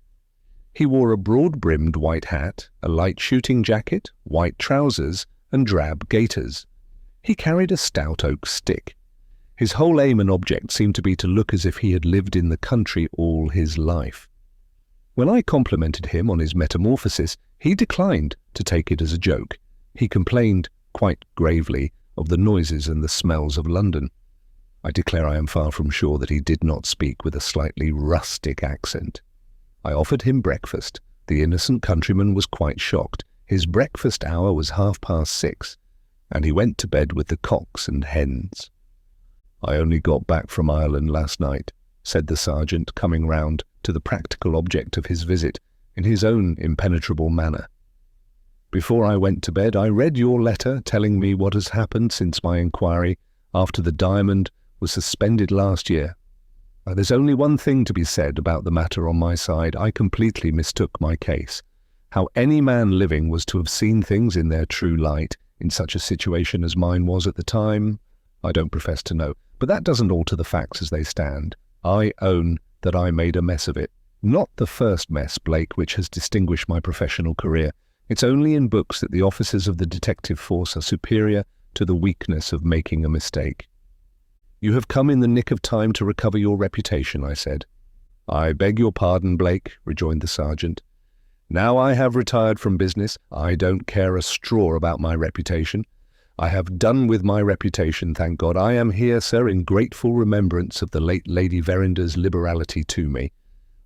He wore a broad-brimmed white hat, a light shooting jacket, white trousers, and drab gaiters. He carried a stout oak stick. His whole aim and object seemed to be to look as if he had lived in the country all his life. When I complimented him on his metamorphosis, he declined to take it as a joke. He complained, quite gravely, of the noises and the smells of London. I declare I am far from sure that he did not speak with a slightly rustic accent. I offered him breakfast. The innocent countryman was quite shocked. His breakfast hour was 6:30, and he went to bed with the cocks and hens. "I only got back from Ireland last night," said the sergeant, coming round to the practical object of his visit in his own impenetrable manner. "Before I went to bed, I read your letter telling me what has happened since my inquiry after the diamond was suspended last year. There's only one thing to be said about the matter on my side. I completely mistook my case. How any man living was to have seen things in their true light in such a situation as mine was at the time, I don't profess to know. But that doesn't alter the facts as they stand. I own that I made a mess of it. Not the first mess, Blake, which has distinguished my professional career. It's only in books that the officers of the detective force are superior to the weakness of making a mistake." "You have come in the nick of time to recover your reputation," I said. "I beg your pardon, Blake," rejoined the sergeant. "Now I have retired from business, I don't care a straw about my reputation. I have done with my reputation, thank God. I am here, sir, in grateful remembrance of the late Lady Verinder's liberality to me.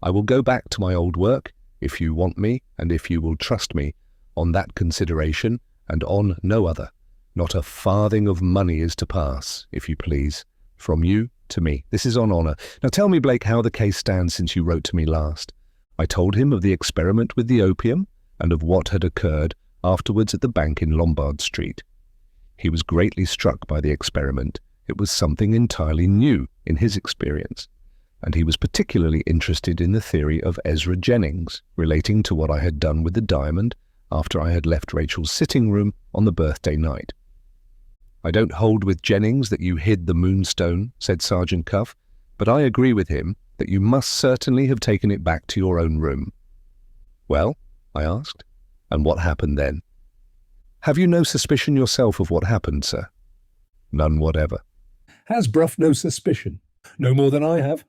I will go back to my old work, if you want me, and if you will trust me, on that consideration, and on no other. Not a farthing of money is to pass, if you please, from you to me. This is on honour. Now tell me, Blake, how the case stands since you wrote to me last." I told him of the experiment with the opium, and of what had occurred afterwards at the bank in Lombard Street. He was greatly struck by the experiment, It was something entirely new in his experience, and he was particularly interested in the theory of Ezra Jennings relating to what I had done with the diamond after I had left Rachel's sitting room on the birthday night. "I don't hold with Jennings that you hid the Moonstone," said Sergeant Cuff, "but I agree with him that you must certainly have taken it back to your own room." "Well," I asked, "and what happened then?" "Have you no suspicion yourself of what happened, sir?" "None whatever." Has Bruff no suspicion? No more than I have.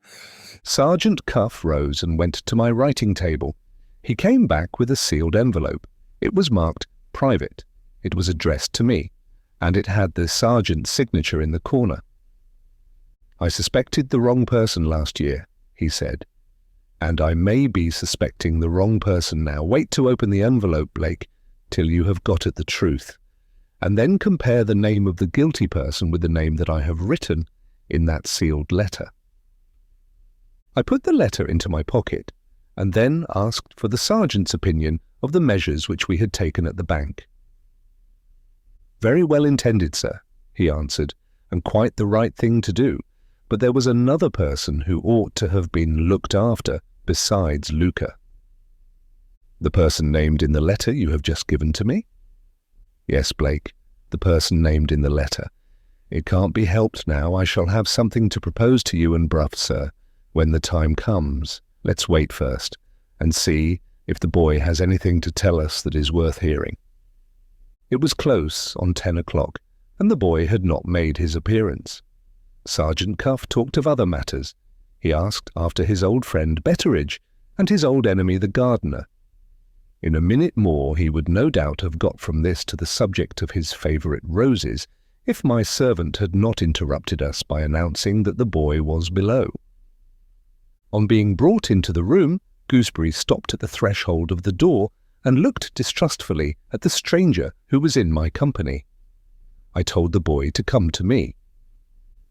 Sergeant Cuff rose and went to my writing table. He came back with a sealed envelope. It was marked "Private." It was addressed to me, and it had the sergeant's signature in the corner. "I suspected the wrong person last year," he said, "and I may be suspecting the wrong person now. Wait to open the envelope, Blake, till you have got at the truth, and then compare the name of the guilty person with the name that I have written in that sealed letter." I put the letter into my pocket, and then asked for the sergeant's opinion of the measures which we had taken at the bank. "Very well intended, sir," he answered, "and quite the right thing to do. But there was another person who ought to have been looked after besides Luca." "The person named in the letter you have just given to me?" "Yes, Blake, the person named in the letter. It can't be helped now. I shall have something to propose to you and Bruff, sir, when the time comes. Let's wait first, and see if the boy has anything to tell us that is worth hearing." It was close on 10 o'clock, and the boy had not made his appearance. Sergeant Cuff talked of other matters. He asked after his old friend Betteridge and his old enemy the gardener. In a minute more he would no doubt have got from this to the subject of his favourite roses, if my servant had not interrupted us by announcing that the boy was below. On being brought into the room, Gooseberry stopped at the threshold of the door and looked distrustfully at the stranger who was in my company. I told the boy to come to me.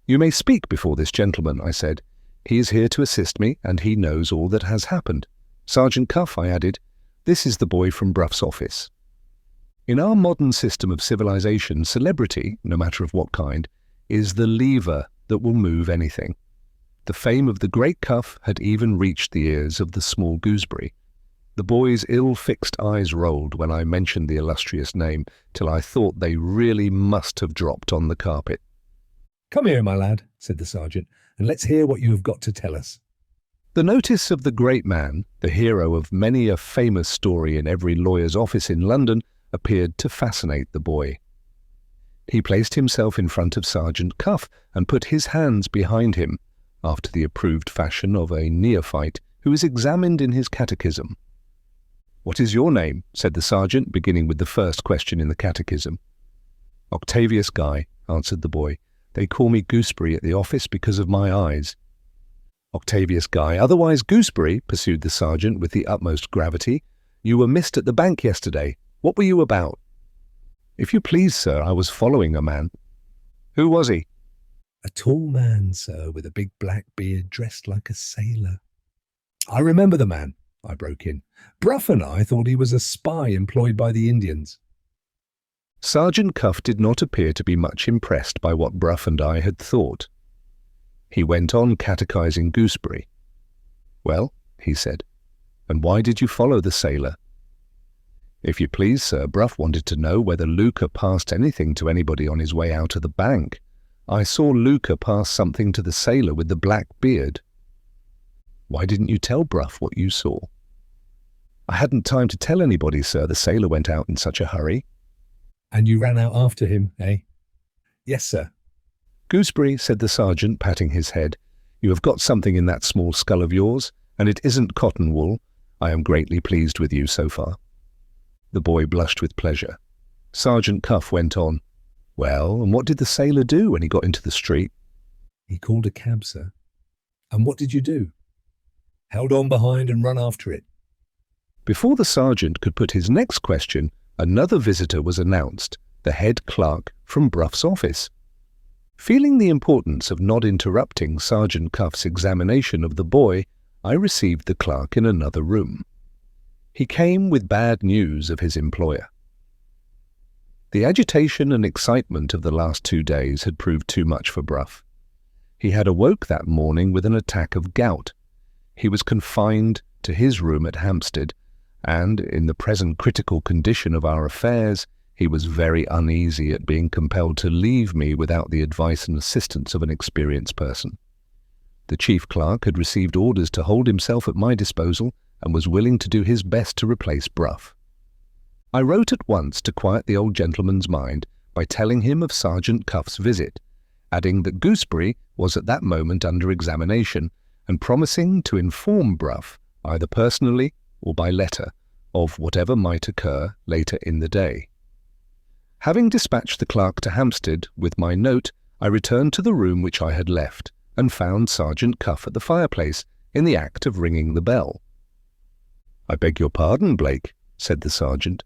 "You may speak before this gentleman," I said. "He is here to assist me, and he knows all that has happened. Sergeant Cuff," I added, "this is the boy from Bruff's office." In our modern system of civilization, celebrity, no matter of what kind, is the lever that will move anything. The fame of the great Cuff had even reached the ears of the small Gooseberry. The boy's ill-fixed eyes rolled when I mentioned the illustrious name, till I thought they really must have dropped on the carpet. "Come here, my lad," said the sergeant, "and let's hear what you have got to tell us." The notice of the great man, the hero of many a famous story in every lawyer's office in London, appeared to fascinate the boy. He placed himself in front of Sergeant Cuff and put his hands behind him, after the approved fashion of a neophyte who is examined in his catechism. "What is your name?" said the sergeant, beginning with the first question in the catechism. "Octavius Guy," answered the boy. "They call me Gooseberry at the office because of my eyes." "Octavius Guy, otherwise Gooseberry," pursued the sergeant with the utmost gravity, "you were missed at the bank yesterday. What were you about?" "If you please, sir, I was following a man." "Who was he?" "A tall man, sir, with a big black beard, dressed like a sailor." "I remember the man," I broke in. "Bruff and I thought he was a spy employed by the Indians." Sergeant Cuff did not appear to be much impressed by what Bruff and I had thought. He went on catechizing Gooseberry. "Well," he said, "and why did you follow the sailor?" "If you please, sir, Bruff wanted to know whether Luca passed anything to anybody on his way out of the bank. I saw Luca pass something to the sailor with the black beard." "Why didn't you tell Bruff what you saw?" "I hadn't time to tell anybody, sir. The sailor went out in such a hurry." "And you ran out after him, eh?" "Yes, sir." "Gooseberry," said the sergeant, patting his head, "you have got something in that small skull of yours, and it isn't cotton wool. I am greatly pleased with you so far." The boy blushed with pleasure. Sergeant Cuff went on. "Well, and what did the sailor do when he got into the street?" "He called a cab, sir." "And what did you do?" "Held on behind and run after it." Before the sergeant could put his next question, another visitor was announced, the head clerk from Bruff's office. Feeling the importance of not interrupting Sergeant Cuff's examination of the boy, I received the clerk in another room. He came with bad news of his employer. The agitation and excitement of the last 2 days had proved too much for Brough. He had awoke that morning with an attack of gout. He was confined to his room at Hampstead, and, in the present critical condition of our affairs, he was very uneasy at being compelled to leave me without the advice and assistance of an experienced person. The chief clerk had received orders to hold himself at my disposal and was willing to do his best to replace Brough. I wrote at once to quiet the old gentleman's mind by telling him of Sergeant Cuff's visit, adding that Gooseberry was at that moment under examination, and promising to inform Brough, either personally or by letter, of whatever might occur later in the day. Having dispatched the clerk to Hampstead with my note, I returned to the room which I had left, and found Sergeant Cuff at the fireplace, in the act of ringing the bell. "I beg your pardon, Blake," said the sergeant.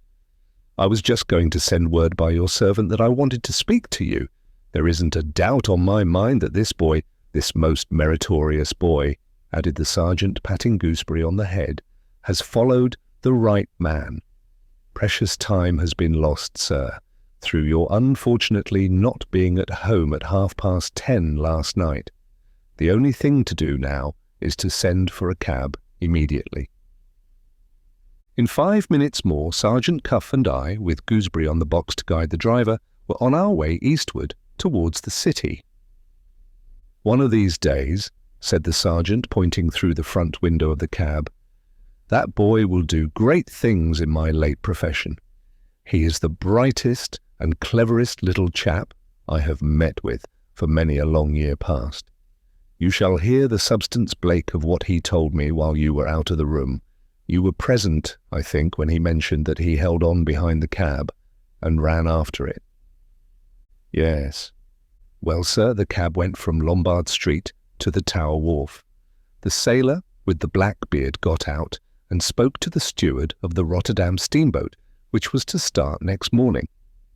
"I was just going to send word by your servant that I wanted to speak to you. There isn't a doubt on my mind that this boy, this most meritorious boy," added the sergeant, patting Gooseberry on the head, "has followed the right man. Precious time has been lost, sir, through your unfortunately not being at home at 10:30 last night. The only thing to do now is to send for a cab immediately." In 5 minutes more, Sergeant Cuff and I, with Gooseberry on the box to guide the driver, were on our way eastward towards the city. "One of these days," said the sergeant, pointing through the front window of the cab, "that boy will do great things in my late profession. He is the brightest and cleverest little chap I have met with for many a long year past. You shall hear the substance, Blake, of what he told me while you were out of the room. You were present, I think, when he mentioned that he held on behind the cab and ran after it." "Yes. Well, sir, the cab went from Lombard Street to the Tower Wharf. The sailor with the black beard got out and spoke to the steward of the Rotterdam steamboat, which was to start next morning.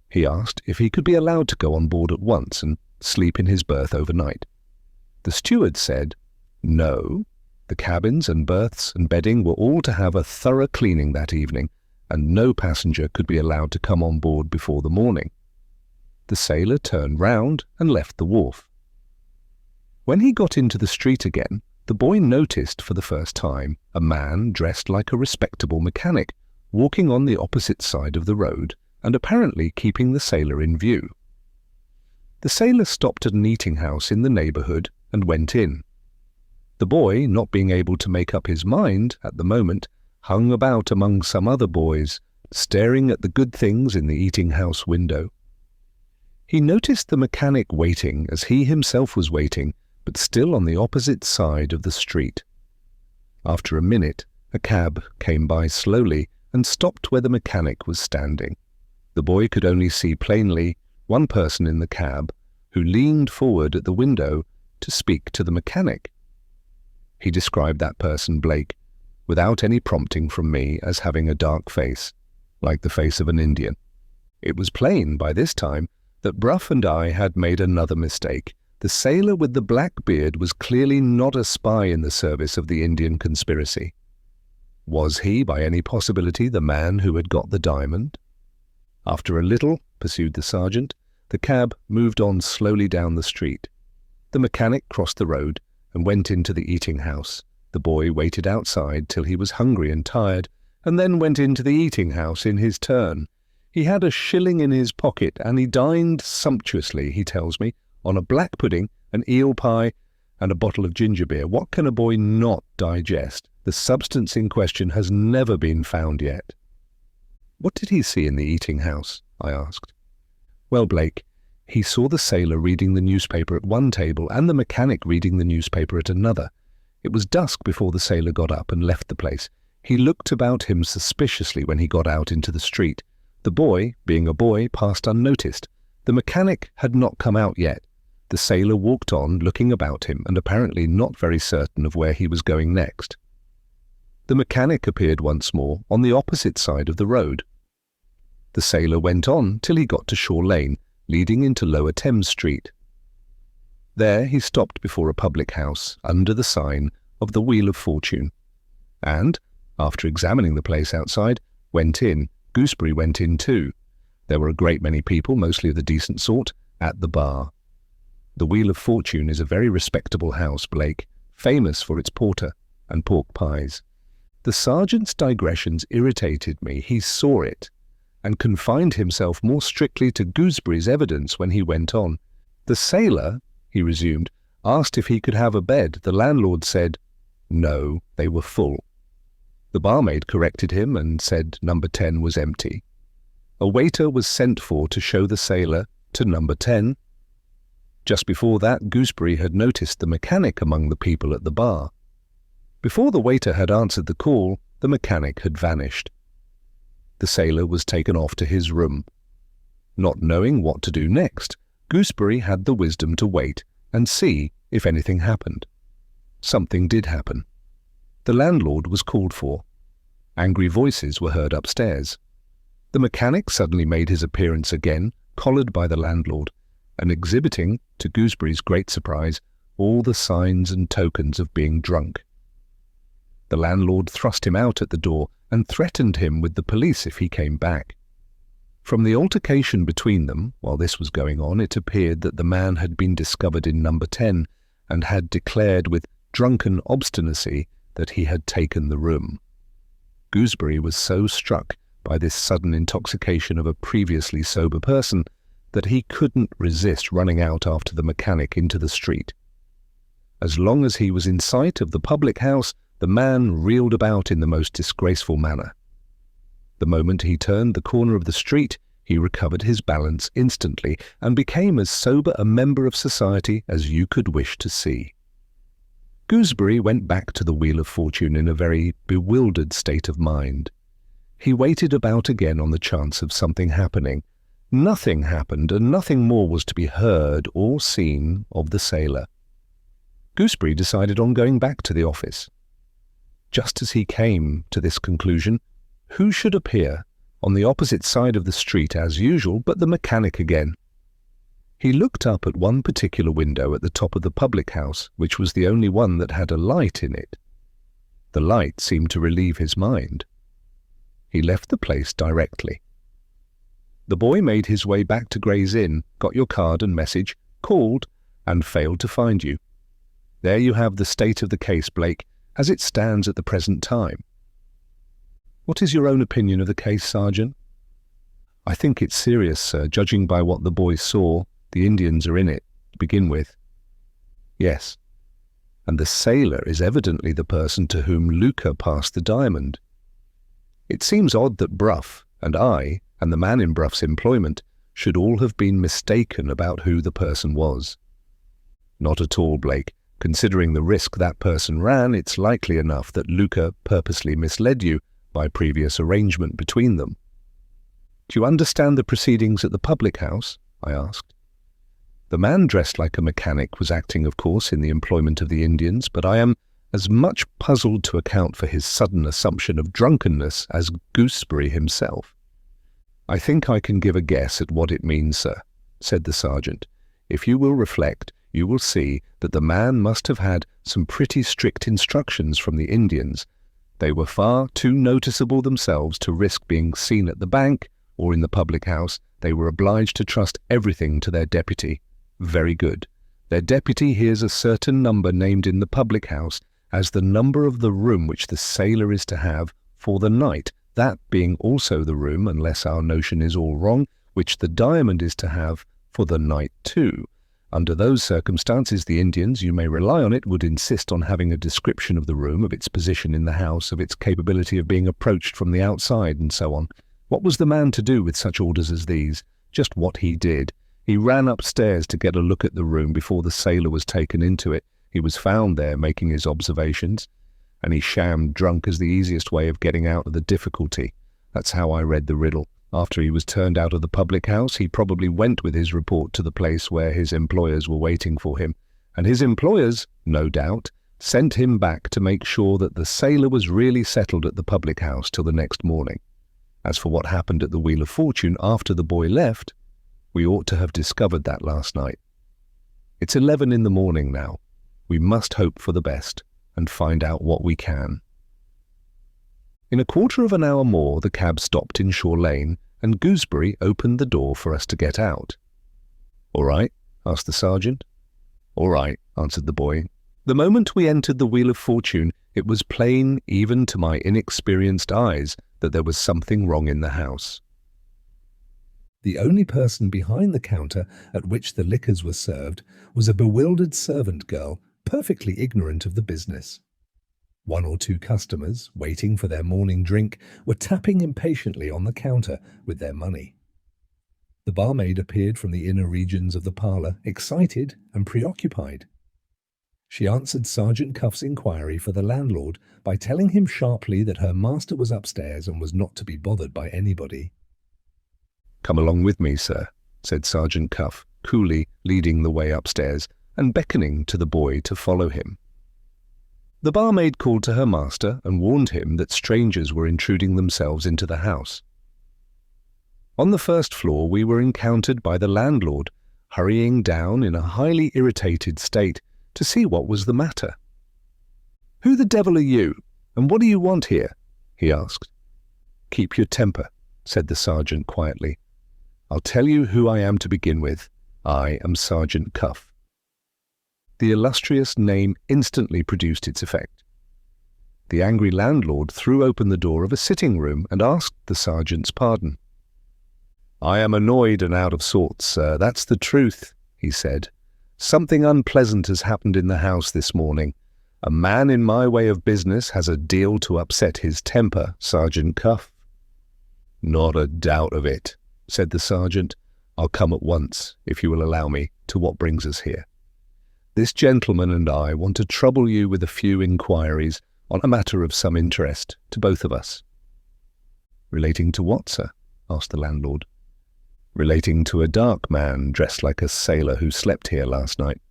He asked if he could be allowed to go on board at once and sleep in his berth overnight. The steward said, no, the cabins and berths and bedding were all to have a thorough cleaning that evening, and no passenger could be allowed to come on board before the morning. The sailor turned round and left the wharf. When he got into the street again, the boy noticed for the first time a man dressed like a respectable mechanic walking on the opposite side of the road and apparently keeping the sailor in view. The sailor stopped at an eating-house in the neighbourhood and went in. The boy, not being able to make up his mind at the moment, hung about among some other boys, staring at the good things in the eating-house window. He noticed the mechanic waiting as he himself was waiting, but still on the opposite side of the street. After a minute, a cab came by slowly and stopped where the mechanic was standing. The boy could only see plainly one person in the cab, who leaned forward at the window to speak to the mechanic. He described that person, Blake, without any prompting from me, as having a dark face, like the face of an Indian. It was plain by this time that Brough and I had made another mistake. The sailor with the black beard was clearly not a spy in the service of the Indian conspiracy. Was he, by any possibility, the man who had got the diamond? After a little, pursued the sergeant, the cab moved on slowly down the street. The mechanic crossed the road and went into the eating-house. The boy waited outside till he was hungry and tired, and then went into the eating-house in his turn. He had a shilling in his pocket, and he dined sumptuously, he tells me, on a black pudding, an eel pie, and a bottle of ginger beer. What can a boy not digest? The substance in question has never been found yet. What did he see in the eating-house? I asked. Well, Blake, he saw the sailor reading the newspaper at one table and the mechanic reading the newspaper at another. It was dusk before the sailor got up and left the place. He looked about him suspiciously when he got out into the street. The boy, being a boy, passed unnoticed. The mechanic had not come out yet. The sailor walked on, looking about him and apparently not very certain of where he was going next. The mechanic appeared once more on the opposite side of the road. The sailor went on till he got to Shore Lane, leading into Lower Thames Street. There he stopped before a public house under the sign of the Wheel of Fortune, and, after examining the place outside, went in. Gooseberry went in too. There were a great many people, mostly of the decent sort, at the bar. The Wheel of Fortune is a very respectable house, Blake, famous for its porter and pork pies. The sergeant's digressions irritated me. He saw it, and confined himself more strictly to Gooseberry's evidence when he went on. The sailor, he resumed, asked if he could have a bed. The landlord said, no, they were full. The barmaid corrected him and said number 10 was empty. A waiter was sent for to show the sailor to number 10. Just before that, Gooseberry had noticed the mechanic among the people at the bar. Before the waiter had answered the call, the mechanic had vanished. The sailor was taken off to his room. Not knowing what to do next, Gooseberry had the wisdom to wait and see if anything happened. Something did happen. The landlord was called for. Angry voices were heard upstairs. The mechanic suddenly made his appearance again, collared by the landlord, and exhibiting, to Gooseberry's great surprise, all the signs and tokens of being drunk. The landlord thrust him out at the door and threatened him with the police if he came back. From the altercation between them, while this was going on, it appeared that the man had been discovered in number 10 and had declared with drunken obstinacy that he had taken the room. Gooseberry was so struck by this sudden intoxication of a previously sober person that he couldn't resist running out after the mechanic into the street. As long as he was in sight of the public house, the man reeled about in the most disgraceful manner. The moment he turned the corner of the street, he recovered his balance instantly and became as sober a member of society as you could wish to see. Gooseberry went back to the Wheel of Fortune in a very bewildered state of mind. He waited about again on the chance of something happening. Nothing happened, and nothing more was to be heard or seen of the sailor. Gooseberry decided on going back to the office. Just as he came to this conclusion, who should appear on the opposite side of the street as usual but the mechanic again? He looked up at one particular window at the top of the public house, which was the only one that had a light in it. The light seemed to relieve his mind. He left the place directly. The boy made his way back to Gray's Inn, got your card and message, called, and failed to find you. There you have the state of the case, Blake, as it stands at the present time. What is your own opinion of the case, Sergeant? I think it's serious, sir, judging by what the boy saw. The Indians are in it, to begin with. Yes, and the sailor is evidently the person to whom Luca passed the diamond. It seems odd that Bruff and I, and the man in Bruff's employment, should all have been mistaken about who the person was. Not at all, Blake. Considering the risk that person ran, it's likely enough that Luca purposely misled you by previous arrangement between them. Do you understand the proceedings at the public house? I asked. The man dressed like a mechanic was acting, of course, in the employment of the Indians, but I am as much puzzled to account for his sudden assumption of drunkenness as Gooseberry himself. I think I can give a guess at what it means, sir, said the sergeant. If you will reflect, you will see that the man must have had some pretty strict instructions from the Indians. They were far too noticeable themselves to risk being seen at the bank or in the public house. They were obliged to trust everything to their deputy. Very good. Their deputy hears a certain number named in the public house as the number of the room which the sailor is to have for the night, that being also the room, unless our notion is all wrong, which the diamond is to have for the night too. Under those circumstances, the Indians, you may rely on it, would insist on having a description of the room, of its position in the house, of its capability of being approached from the outside, and so on. What was the man to do with such orders as these? Just what he did. He ran upstairs to get a look at the room before the sailor was taken into it. He was found there making his observations, and he shammed drunk as the easiest way of getting out of the difficulty. That's how I read the riddle. After he was turned out of the public house, he probably went with his report to the place where his employers were waiting for him, and his employers, no doubt, sent him back to make sure that the sailor was really settled at the public house till the next morning. As for what happened at the Wheel of Fortune after the boy left, we ought to have discovered that last night. It's 11 in the morning now. We must hope for the best and find out what we can. In a quarter of an hour more, the cab stopped in Shore Lane, and Gooseberry opened the door for us to get out. "All right?" asked the sergeant. "All right," answered the boy. The moment we entered the Wheel of Fortune, it was plain even to my inexperienced eyes that there was something wrong in the house. The only person behind the counter at which the liquors were served was a bewildered servant girl, perfectly ignorant of the business. One or two customers, waiting for their morning drink, were tapping impatiently on the counter with their money. The barmaid appeared from the inner regions of the parlour, excited and preoccupied. She answered Sergeant Cuff's inquiry for the landlord by telling him sharply that her master was upstairs and was not to be bothered by anybody. "Come along with me, sir," said Sergeant Cuff, coolly leading the way upstairs and beckoning to the boy to follow him. The barmaid called to her master and warned him that strangers were intruding themselves into the house. On the first floor we were encountered by the landlord, hurrying down in a highly irritated state to see what was the matter. "Who the devil are you, and what do you want here?" he asked. "Keep your temper," said the sergeant quietly. "I'll tell you who I am to begin with. I am Sergeant Cuff." The illustrious name instantly produced its effect. The angry landlord threw open the door of a sitting room and asked the sergeant's pardon. "I am annoyed and out of sorts, sir, that's the truth," he said. "Something unpleasant has happened in the house this morning. A man in my way of business has a deal to upset his temper, Sergeant Cuff." "Not a doubt of it," said the sergeant. "I'll come at once, if you will allow me, to what brings us here. This gentleman and I want to trouble you with a few inquiries on a matter of some interest to both of us." "Relating to what, sir?" asked the landlord. "Relating to a dark man dressed like a sailor who slept here last night."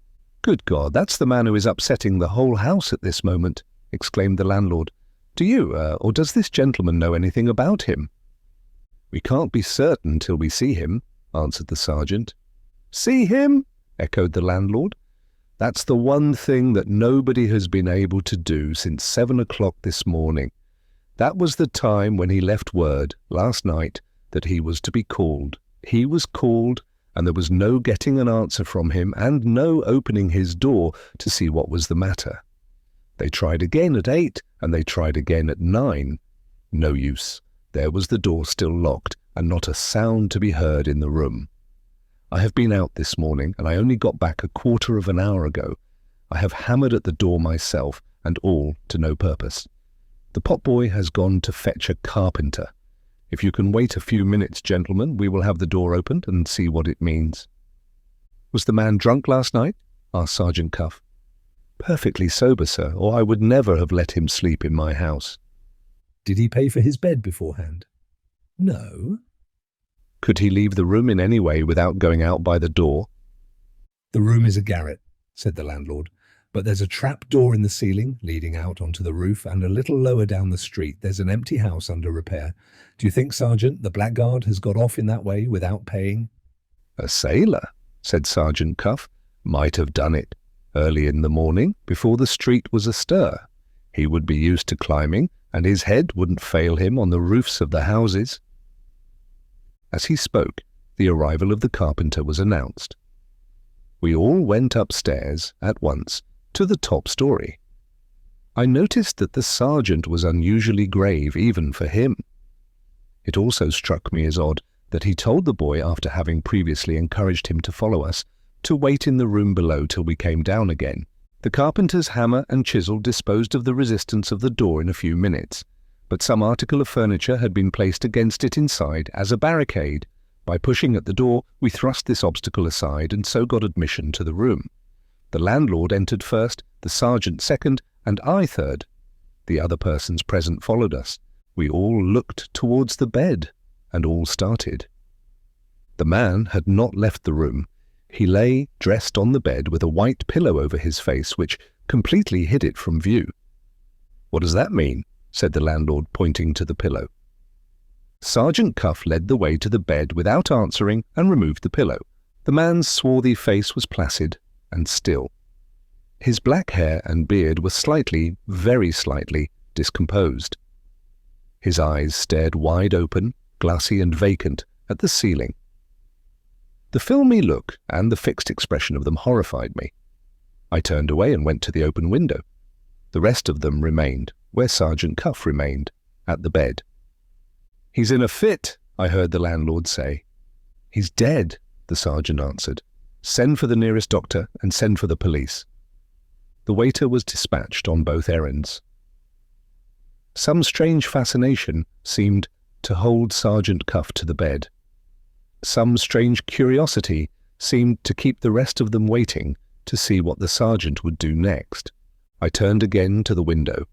"Good God, that's the man who is upsetting the whole house at this moment," exclaimed the landlord. "Do you, or does this gentleman know anything about him?" "We can't be certain till we see him," answered the sergeant. "See him?" echoed the landlord. "That's the one thing that nobody has been able to do since 7 o'clock this morning. That was the time when he left word, last night, that he was to be called. He was called, and there was no getting an answer from him and no opening his door to see what was the matter. They tried again at 8, and they tried again at 9. No use. There was the door still locked, and not a sound to be heard in the room. I have been out this morning, and I only got back a quarter of an hour ago. I have hammered at the door myself, and all to no purpose. The potboy has gone to fetch a carpenter. If you can wait a few minutes, gentlemen, we will have the door opened and see what it means." "Was the man drunk last night?" asked Sergeant Cuff. "Perfectly sober, sir, or I would never have let him sleep in my house." "Did he pay for his bed beforehand?" "No." "Could he leave the room in any way without going out by the door?" "The room is a garret," said the landlord, "but there's a trap door in the ceiling leading out onto the roof, and a little lower down the street there's an empty house under repair. Do you think, Sergeant, the blackguard has got off in that way without paying?" "A sailor," said Sergeant Cuff, "might have done it. Early in the morning, before the street was astir. He would be used to climbing, and his head wouldn't fail him on the roofs of the houses." As he spoke, the arrival of the carpenter was announced. We all went upstairs at once to the top story. I noticed that the sergeant was unusually grave even for him. It also struck me as odd that he told the boy, after having previously encouraged him to follow us, to wait in the room below till we came down again. The carpenter's hammer and chisel disposed of the resistance of the door in a few minutes, but some article of furniture had been placed against it inside as a barricade. By pushing at the door, we thrust this obstacle aside and so got admission to the room. The landlord entered first, the sergeant second, and I third. The other persons present followed us. We all looked towards the bed, and all started. The man had not left the room. He lay dressed on the bed with a white pillow over his face, which completely hid it from view. "What does that mean?" said the landlord, pointing to the pillow. Sergeant Cuff led the way to the bed without answering and removed the pillow. The man's swarthy face was placid and still. His black hair and beard were slightly, very slightly, discomposed. His eyes stared wide open, glassy and vacant, at the ceiling. The filmy look and the fixed expression of them horrified me. I turned away and went to the open window. The rest of them remained where Sergeant Cuff remained, at the bed. "He's in a fit," I heard the landlord say. "He's dead," the sergeant answered. "Send for the nearest doctor and send for the police." The waiter was dispatched on both errands. Some strange fascination seemed to hold Sergeant Cuff to the bed. Some strange curiosity seemed to keep the rest of them waiting to see what the sergeant would do next. I turned again to the window.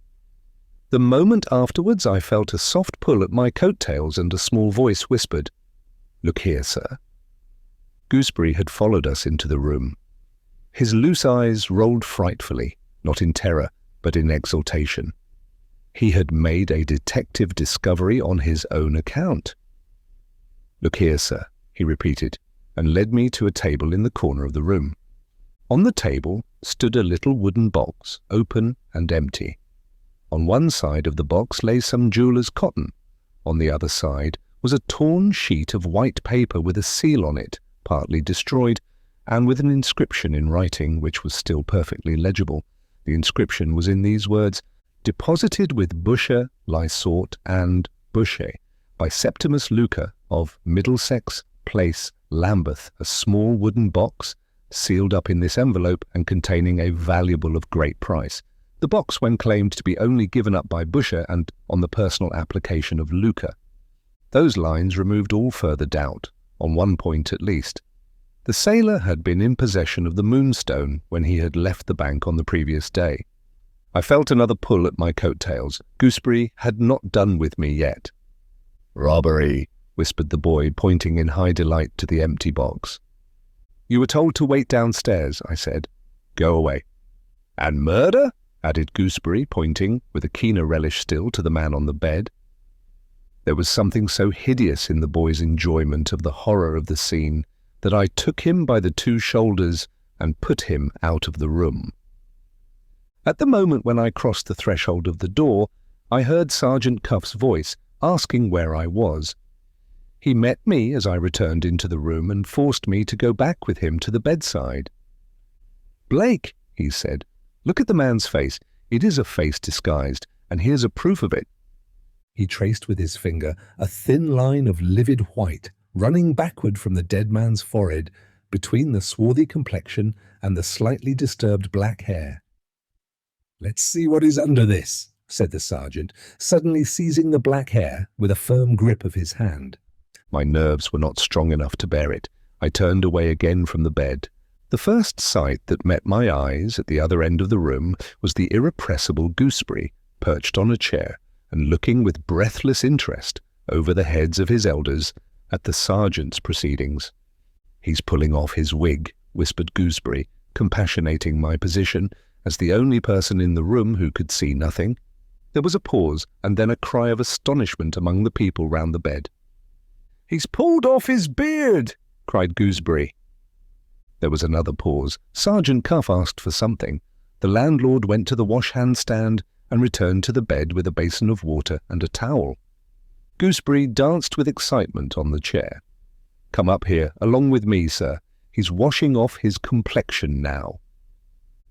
The moment afterwards I felt a soft pull at my coat-tails and a small voice whispered, "Look here, sir." Gooseberry had followed us into the room. His loose eyes rolled frightfully, not in terror, but in exultation. He had made a detective discovery on his own account. "Look here, sir," he repeated, and led me to a table in the corner of the room. On the table stood a little wooden box, open and empty. On one side of the box lay some jeweller's cotton. On the other side was a torn sheet of white paper with a seal on it, partly destroyed, and with an inscription in writing which was still perfectly legible. The inscription was in these words, "Deposited with Busher, Lysort, and Boucher by Septimus Luca of Middlesex Place, Lambeth, a small wooden box, sealed up in this envelope and containing a valuable of great price. The box, when claimed to be only given up by Busher and on the personal application of Luca." Those lines removed all further doubt, on one point at least. The sailor had been in possession of the Moonstone when he had left the bank on the previous day. I felt another pull at my coat-tails. Gooseberry had not done with me yet. "Robbery," whispered the boy, pointing in high delight to the empty box. "You were told to wait downstairs," I said. "Go away." "And murder?" added Gooseberry, pointing, with a keener relish still, to the man on the bed. There was something so hideous in the boy's enjoyment of the horror of the scene that I took him by the two shoulders and put him out of the room. At the moment when I crossed the threshold of the door, I heard Sergeant Cuff's voice asking where I was. He met me as I returned into the room and forced me to go back with him to the bedside. "Blake," he said, "look at the man's face. It is a face disguised, and here's a proof of it." He traced with his finger a thin line of livid white running backward from the dead man's forehead between the swarthy complexion and the slightly disturbed black hair. "Let's see what is under this," said the sergeant, suddenly seizing the black hair with a firm grip of his hand. My nerves were not strong enough to bear it. I turned away again from the bed. The first sight that met my eyes at the other end of the room was the irrepressible Gooseberry, perched on a chair and looking with breathless interest over the heads of his elders at the sergeant's proceedings. "He's pulling off his wig," whispered Gooseberry, compassionating my position as the only person in the room who could see nothing. There was a pause, and then a cry of astonishment among the people round the bed. "He's pulled off his beard!" cried Gooseberry. There was another pause. Sergeant Cuff asked for something. The landlord went to the wash-hand stand and returned to the bed with a basin of water and a towel. Gooseberry danced with excitement on the chair. "Come up here, along with me, sir. He's washing off his complexion now."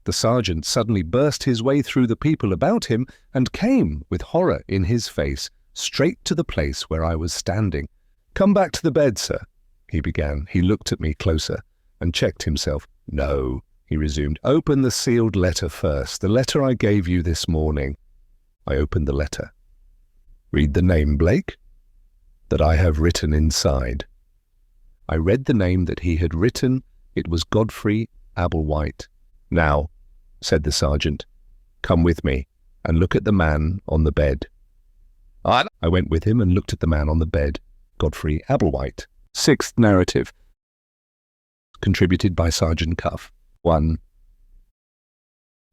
The sergeant suddenly burst his way through the people about him and came, with horror in his face, straight to the place where I was standing. "Come back to the bed, sir," he began. He looked at me closer and checked himself. "No," he resumed. "Open the sealed letter first, the letter I gave you this morning." I opened the letter. "Read the name, Blake." "That I have written inside." I read the name that he had written. It was Godfrey Applewhite. "Now," said the sergeant, "come with me and look at the man on the bed." I went with him and looked at the man on the bed, Godfrey Applewhite. Sixth narrative. Contributed by Sergeant Cuff. 1.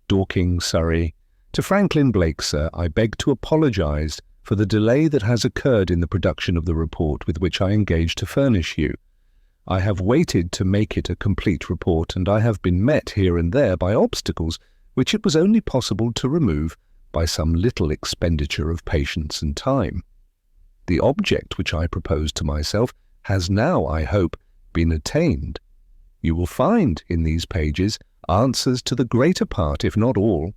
Dorking, Surrey. To Franklin Blake, sir, I beg to apologise for the delay that has occurred in the production of the report with which I engaged to furnish you. I have waited to make it a complete report, and I have been met here and there by obstacles which it was only possible to remove by some little expenditure of patience and time. the object which I proposed to myself has now, I hope, been attained. You will find in these pages answers to the greater part, if not all,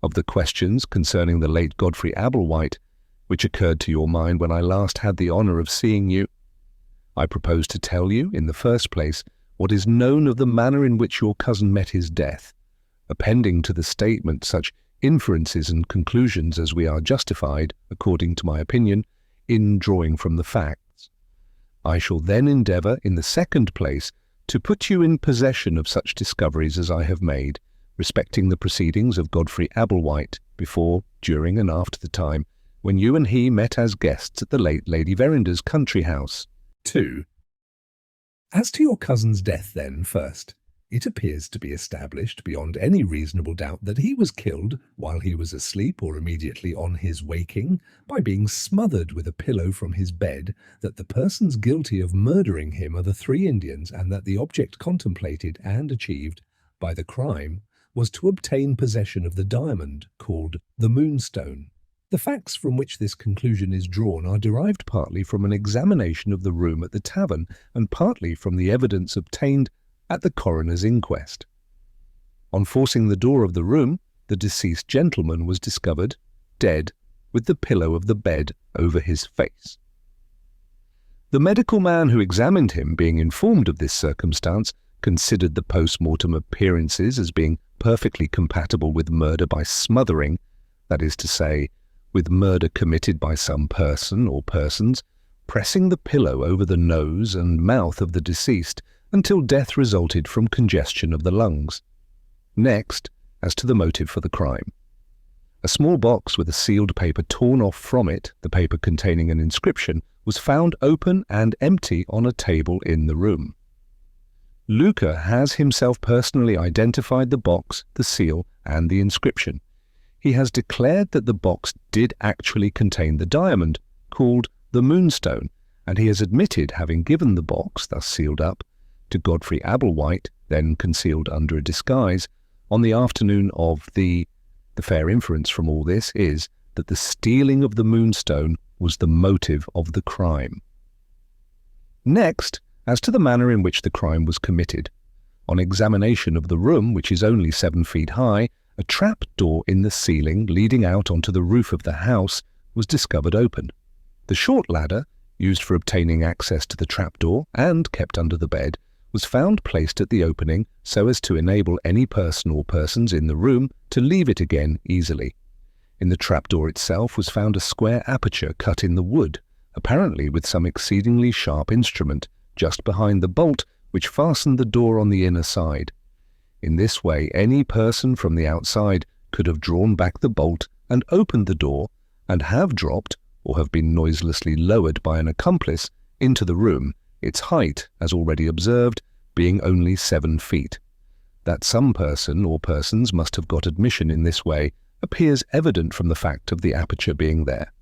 of the questions concerning the late Godfrey Ablewhite, which occurred to your mind when I last had the honour of seeing you. I propose to tell you, in the first place, what is known of the manner in which your cousin met his death, appending to the statement such inferences and conclusions as we are justified, according to my opinion, in drawing from the facts. I shall then endeavour, in the second place, to put you in possession of such discoveries as I have made, respecting the proceedings of Godfrey Ablewhite, before, during, and after the time when you and he met as guests at the late Lady Verinder's country house. 2. As to your cousin's death, then, first, it appears to be established beyond any reasonable doubt that he was killed while he was asleep or immediately on his waking by being smothered with a pillow from his bed, that the persons guilty of murdering him are the 3 Indians, and that the object contemplated and achieved by the crime was to obtain possession of the diamond called the Moonstone. The facts from which this conclusion is drawn are derived partly from an examination of the room at the tavern and partly from the evidence obtained at the coroner's inquest. On forcing the door of the room, the deceased gentleman was discovered dead with the pillow of the bed over his face. The medical man who examined him, being informed of this circumstance, considered the post-mortem appearances as being perfectly compatible with murder by smothering, that is to say, with murder committed by some person or persons, pressing the pillow over the nose and mouth of the deceased until death resulted from congestion of the lungs. Next, as to the motive for the crime. A small box with a sealed paper torn off from it, the paper containing an inscription, was found open and empty on a table in the room. Luca has himself personally identified the box, the seal, and the inscription. He has declared that the box did actually contain the diamond, called the Moonstone, and he has admitted having given the box, thus sealed up, to Godfrey Ablewhite, then concealed under a disguise, on the afternoon of the fair inference from all this is that the stealing of the Moonstone was the motive of the crime. Next, as to the manner in which the crime was committed. On examination of the room, which is only 7 feet high, a trap door in the ceiling leading out onto the roof of the house was discovered open. The short ladder, used for obtaining access to the trapdoor and kept under the bed, was found placed at the opening so as to enable any person or persons in the room to leave it again easily. In the trapdoor itself was found a square aperture cut in the wood, apparently with some exceedingly sharp instrument, just behind the bolt which fastened the door on the inner side. In this way, any person from the outside could have drawn back the bolt and opened the door, and have dropped, or have been noiselessly lowered by an accomplice, into the room, its height, as already observed, being only 7 feet. That some person or persons must have got admission in this way appears evident from the fact of the aperture being there.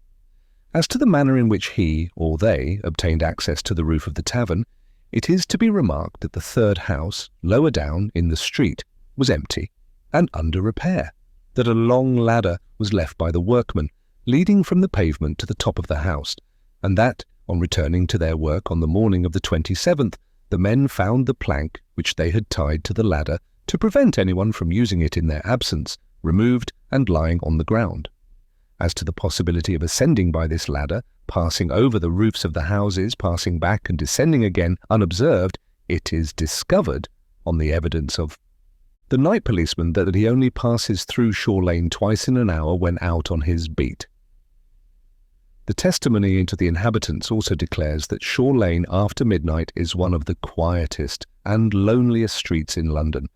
As to the manner in which he, or they, obtained access to the roof of the tavern, it is to be remarked that the 3rd house, lower down in the street, was empty and under repair, that a long ladder was left by the workmen, leading from the pavement to the top of the house, and that, on returning to their work on the morning of the 27th, the men found the plank which they had tied to the ladder to prevent anyone from using it in their absence, removed and lying on the ground. As to the possibility of ascending by this ladder, passing over the roofs of the houses, passing back and descending again unobserved, it is discovered, on the evidence of the night policeman, that he only passes through Shore Lane twice in an hour when out on his beat. The testimony into the inhabitants also declares that Shore Lane after midnight is one of the quietest and loneliest streets in London.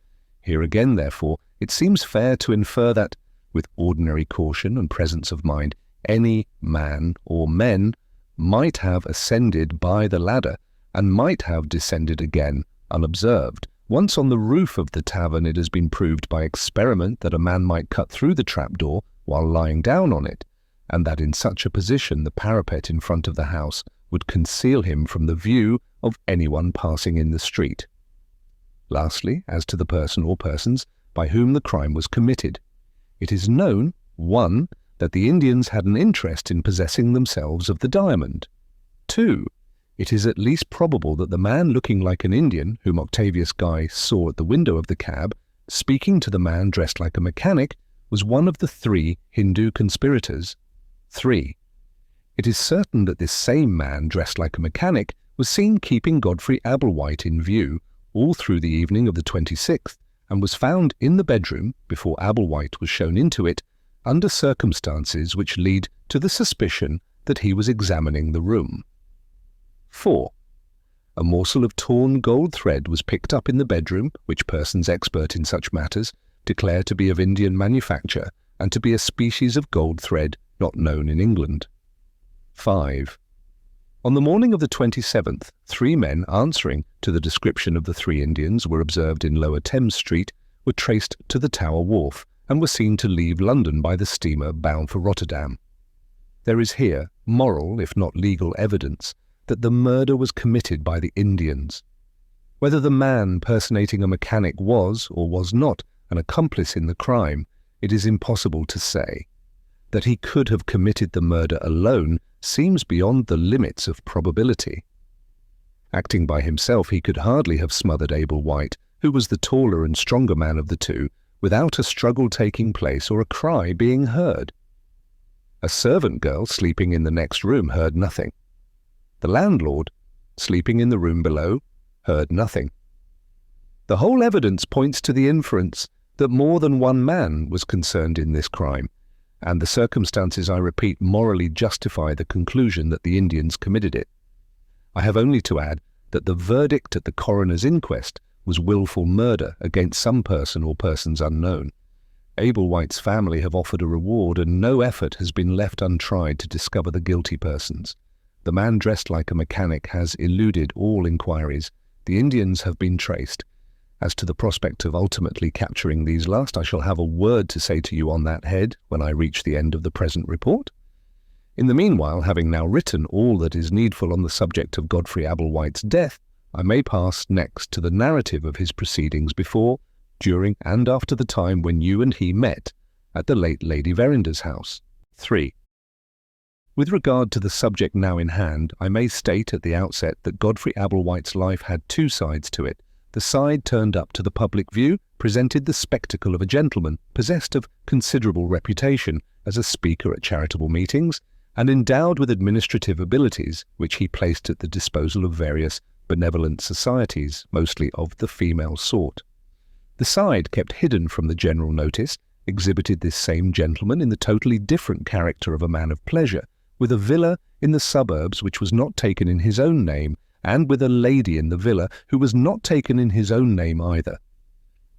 Here again, therefore, it seems fair to infer that, with ordinary caution and presence of mind, any man or men might have ascended by the ladder and might have descended again unobserved. Once on the roof of the tavern, it has been proved by experiment that a man might cut through the trapdoor while lying down on it, and that in such a position the parapet in front of the house would conceal him from the view of anyone passing in the street. Lastly, as to the person or persons by whom the crime was committed, it is known, 1, that the Indians had an interest in possessing themselves of the diamond. 2. It is at least probable that the man looking like an Indian, whom Octavius Guy saw at the window of the cab, speaking to the man dressed like a mechanic, was one of the 3 Hindu conspirators. 3. It is certain that this same man dressed like a mechanic was seen keeping Godfrey Ablewhite in view all through the evening of the 26th, and was found in the bedroom, before Ablewhite was shown into it, under circumstances which lead to the suspicion that he was examining the room. 4. A morsel of torn gold thread was picked up in the bedroom, which persons expert in such matters declare to be of Indian manufacture and to be a species of gold thread not known in England. 5. On the morning of the 27th, 3 men answering to the description of the 3 Indians were observed in Lower Thames Street, were traced to the Tower Wharf, and were seen to leave London by the steamer bound for Rotterdam. There is here moral, if not legal, evidence that the murder was committed by the Indians. Whether the man personating a mechanic was, or was not, an accomplice in the crime, it is impossible to say. That he could have committed the murder alone seems beyond the limits of probability. Acting by himself, he could hardly have smothered Ablewhite, who was the taller and stronger man of the 2, without a struggle taking place or a cry being heard. A servant girl sleeping in the next room heard nothing. The landlord, sleeping in the room below, heard nothing. The whole evidence points to the inference that more than one man was concerned in this crime, and the circumstances, I repeat, morally justify the conclusion that the Indians committed it. I have only to add that the verdict at the coroner's inquest was willful murder against some person or persons unknown. Ablewhite's family have offered a reward, and no effort has been left untried to discover the guilty persons. The man dressed like a mechanic has eluded all inquiries. The Indians have been traced. As to the prospect of ultimately capturing these last, I shall have a word to say to you on that head when I reach the end of the present report. In the meanwhile, having now written all that is needful on the subject of Godfrey Ablewhite's death, I may pass next to the narrative of his proceedings before, during, and after the time when you and he met at the late Lady Verinder's house. 3. With regard to the subject now in hand, I may state at the outset that Godfrey Ablewhite's life had 2 sides to it. The side turned up to the public view presented the spectacle of a gentleman possessed of considerable reputation as a speaker at charitable meetings, and endowed with administrative abilities which he placed at the disposal of various benevolent societies, mostly of the female sort. The side kept hidden from the general notice exhibited this same gentleman in the totally different character of a man of pleasure, with a villa in the suburbs which was not taken in his own name, and with a lady in the villa who was not taken in his own name either.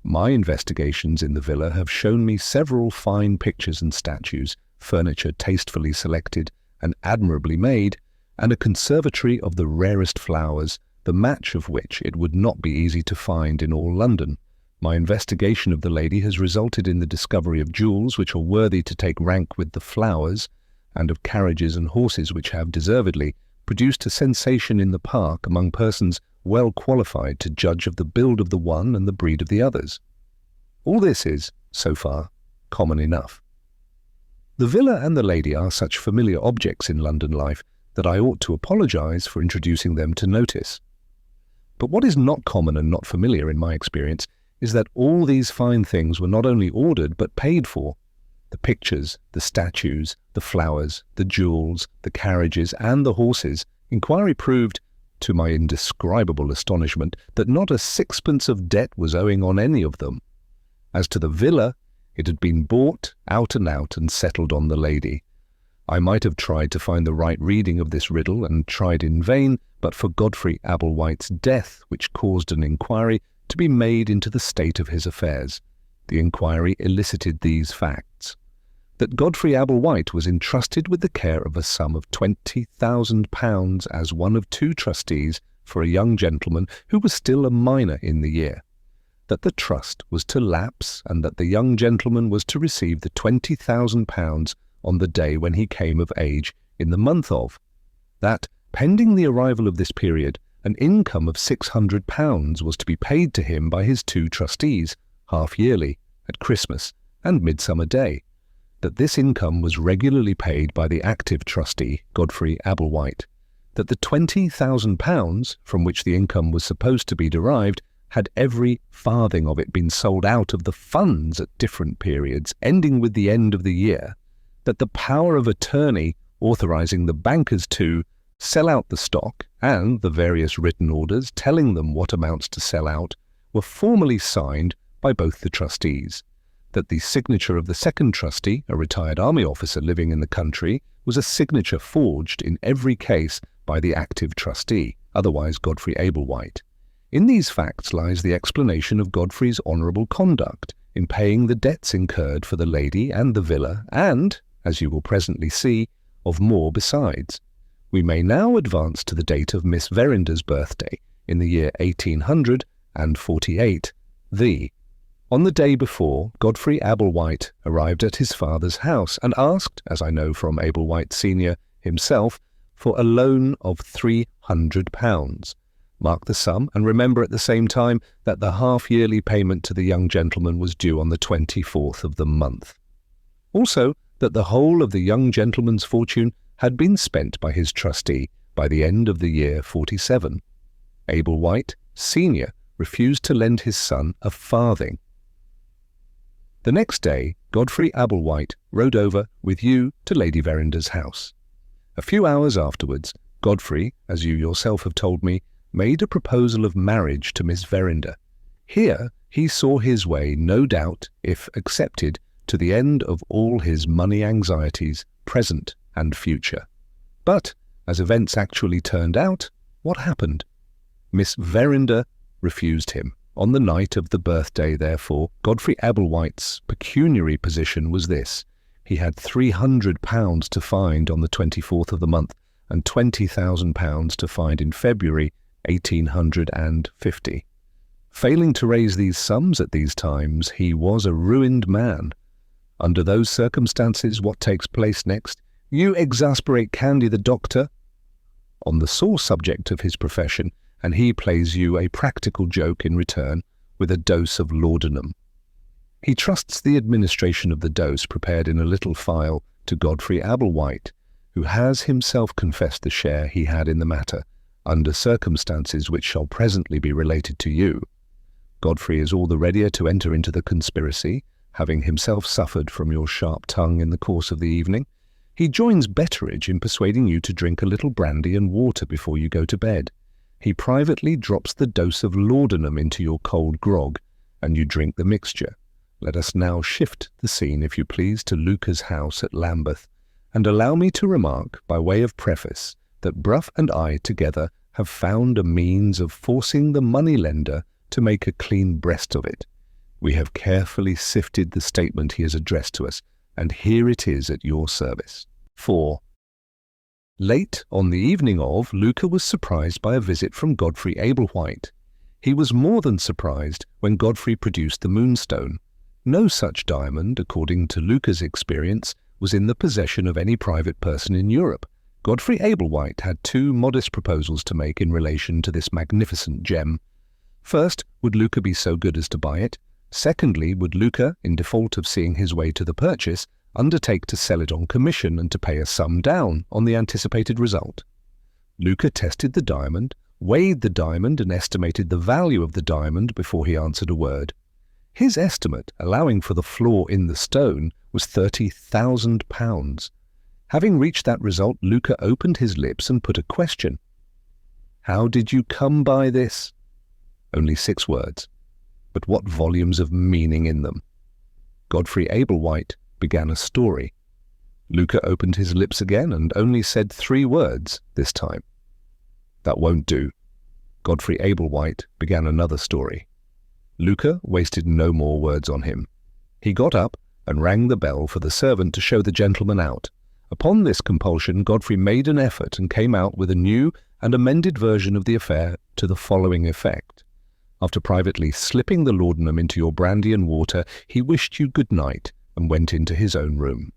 My investigations in the villa have shown me several fine pictures and statues, furniture tastefully selected and admirably made, and a conservatory of the rarest flowers, the match of which it would not be easy to find in all London. My investigation of the lady has resulted in the discovery of jewels which are worthy to take rank with the flowers, and of carriages and horses which have deservedly produced a sensation in the park among persons well qualified to judge of the build of the one and the breed of the others. All this is, so far, common enough. The villa and the lady are such familiar objects in London life that I ought to apologize for introducing them to notice. But what is not common and not familiar in my experience is that all these fine things were not only ordered but paid for. The pictures, the statues, the flowers, the jewels, the carriages, and the horses. Inquiry proved, to my indescribable astonishment, that not a 6pence of debt was owing on any of them. As to the villa, it had been bought out and settled on the lady. I might have tried to find the right reading of this riddle, and tried in vain, but for Godfrey Ablewhite's death, which caused an inquiry to be made into the state of his affairs. The inquiry elicited these facts: that Godfrey Ablewhite was entrusted with the care of a sum of £20,000 as one of 2 trustees for a young gentleman who was still a minor in the year, that the trust was to lapse, and that the young gentleman was to receive the £20,000 on the day when he came of age in the month of, that, pending the arrival of this period, an income of £600 was to be paid to him by his 2 trustees, half yearly, at Christmas and Midsummer Day, that this income was regularly paid by the active trustee, Godfrey Ablewhite, that the £20,000 from which the income was supposed to be derived had every farthing of it been sold out of the funds at different periods, ending with the end of the year, that the power of attorney authorizing the bankers to sell out the stock and the various written orders telling them what amounts to sell out were formally signed by both the trustees, that the signature of the second trustee, a retired army officer living in the country, was a signature forged in every case by the active trustee, otherwise Godfrey Ablewhite. In these facts lies the explanation of Godfrey's honourable conduct in paying the debts incurred for the lady and the villa and, as you will presently see, of more besides. We may now advance to the date of Miss Verinder's birthday in the year 1848. On the day before, Godfrey Ablewhite arrived at his father's house and asked, as I know from Ablewhite Senior himself, for a loan of £300. Mark the sum, and remember at the same time that the half-yearly payment to the young gentleman was due on the 24th of the month. Also, that the whole of the young gentleman's fortune had been spent by his trustee by the end of the year 47. Ablewhite, Senior, refused to lend his son a farthing. The next day, Godfrey Ablewhite rode over with you to Lady Verinder's house. A few hours afterwards, Godfrey, as you yourself have told me, made a proposal of marriage to Miss Verinder. Here he saw his way, no doubt, if accepted, to the end of all his money anxieties, present and future. But, as events actually turned out, what happened? Miss Verinder refused him. On the night of the birthday, therefore, Godfrey Ablewhite's pecuniary position was this. He had £300 to find on the 24th of the month, and £20,000 to find in February 1850. Failing to raise these sums at these times, he was a ruined man. Under those circumstances, what takes place next? You exasperate Candy the doctor on the sore subject of his profession, and he plays you a practical joke in return with a dose of laudanum. He trusts the administration of the dose prepared in a little phial to Godfrey Ablewhite, who has himself confessed the share he had in the matter, under circumstances which shall presently be related to you. Godfrey is all the readier to enter into the conspiracy, having himself suffered from your sharp tongue in the course of the evening. He joins Betteridge in persuading you to drink a little brandy and water before you go to bed. He privately drops the dose of laudanum into your cold grog, and you drink the mixture. Let us now shift the scene, if you please, to Luca's house at Lambeth, and allow me to remark, by way of preface, that Brough and I together have found a means of forcing the money-lender to make a clean breast of it. We have carefully sifted the statement he has addressed to us, and here it is at your service. 4. Late on the evening of, Luca was surprised by a visit from Godfrey Ablewhite. He was more than surprised when Godfrey produced the Moonstone. No such diamond, according to Luca's experience, was in the possession of any private person in Europe. Godfrey Ablewhite had two modest proposals to make in relation to this magnificent gem. First, would Luca be so good as to buy it? Secondly, would Luca, in default of seeing his way to the purchase, undertake to sell it on commission and to pay a sum down on the anticipated result? Luca tested the diamond, weighed the diamond and estimated the value of the diamond before he answered a word. His estimate, allowing for the flaw in the stone, was £30,000. Having reached that result, Luca opened his lips and put a question. How did you come by this? Only 6 words, but what volumes of meaning in them. Godfrey Ablewhite began a story. Luca opened his lips again and only said 3 words this time. That won't do. Godfrey Ablewhite began another story. Luca wasted no more words on him. He got up and rang the bell for the servant to show the gentleman out. Upon this compulsion, Godfrey made an effort and came out with a new and amended version of the affair to the following effect. After privately slipping the laudanum into your brandy and water, he wished you good night and went into his own room.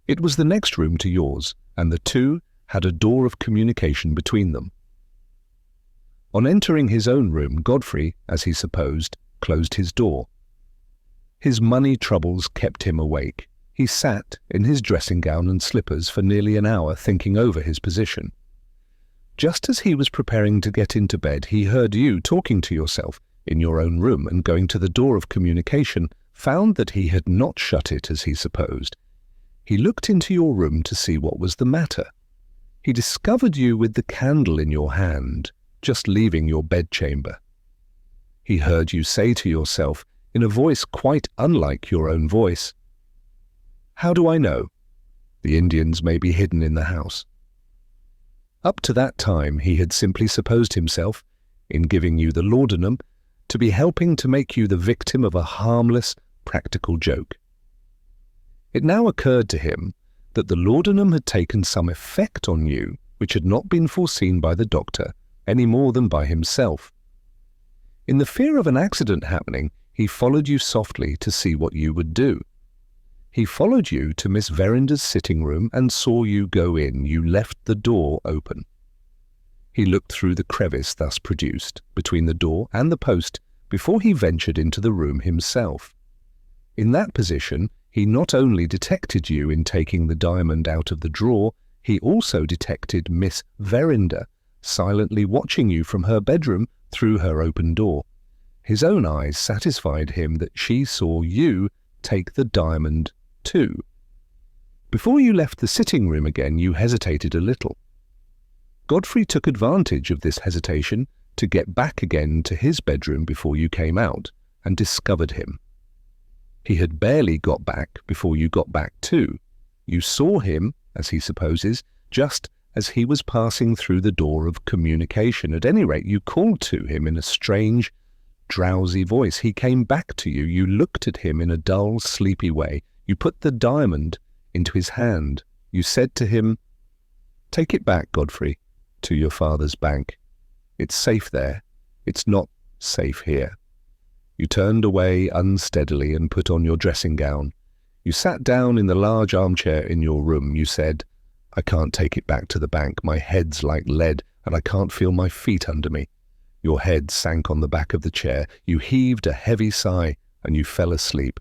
It was the next room to yours, and the two had a door of communication between them. On entering his own room, Godfrey, as he supposed, closed his door. His money troubles kept him awake. He sat in his dressing gown and slippers for nearly an hour thinking over his position. Just as he was preparing to get into bed, he heard you talking to yourself in your own room, and going to the door of communication, found that he had not shut it as he supposed. He looked into your room to see what was the matter. He discovered you with the candle in your hand, just leaving your bedchamber. He heard you say to yourself, in a voice quite unlike your own voice, "How do I know? The Indians may be hidden in the house." Up to that time he had simply supposed himself, in giving you the laudanum, to be helping to make you the victim of a harmless, practical joke. It now occurred to him that the laudanum had taken some effect on you which had not been foreseen by the doctor any more than by himself. In the fear of an accident happening, he followed you softly to see what you would do. He followed you to Miss Verinder's sitting room and saw you go in. You left the door open. He looked through the crevice thus produced between the door and the post before he ventured into the room himself. In that position, he not only detected you in taking the diamond out of the drawer, he also detected Miss Verinder silently watching you from her bedroom through her open door. His own eyes satisfied him that she saw you take the diamond too. Before you left the sitting room again, you hesitated a little. Godfrey took advantage of this hesitation to get back again to his bedroom before you came out, and discovered him. He had barely got back before you got back too. You saw him, as he supposes, just as he was passing through the door of communication. At any rate, you called to him in a strange, drowsy voice. He came back to you. You looked at him in a dull, sleepy way. You put the diamond into his hand. You said to him, "Take it back, Godfrey, to your father's bank. It's safe there. It's not safe here." You turned away unsteadily and put on your dressing gown. You sat down in the large armchair in your room. You said, "I can't take it back to the bank. My head's like lead, and I can't feel my feet under me." Your head sank on the back of the chair. You heaved a heavy sigh, and you fell asleep.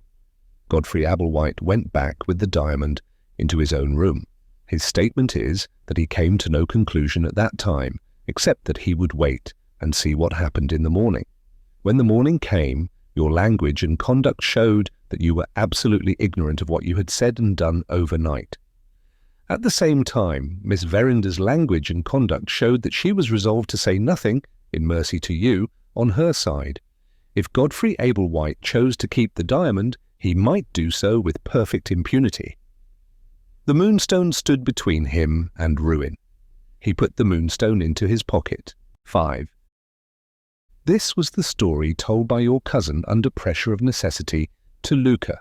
Godfrey Ablewhite went back with the diamond into his own room. His statement is that he came to no conclusion at that time, except that he would wait and see what happened in the morning. When the morning came, your language and conduct showed that you were absolutely ignorant of what you had said and done overnight. At the same time, Miss Verinder's language and conduct showed that she was resolved to say nothing, in mercy to you, on her side. If Godfrey Ablewhite chose to keep the diamond, he might do so with perfect impunity. The Moonstone stood between him and ruin. He put the Moonstone into his pocket. 5. This was the story told by your cousin under pressure of necessity to Luca.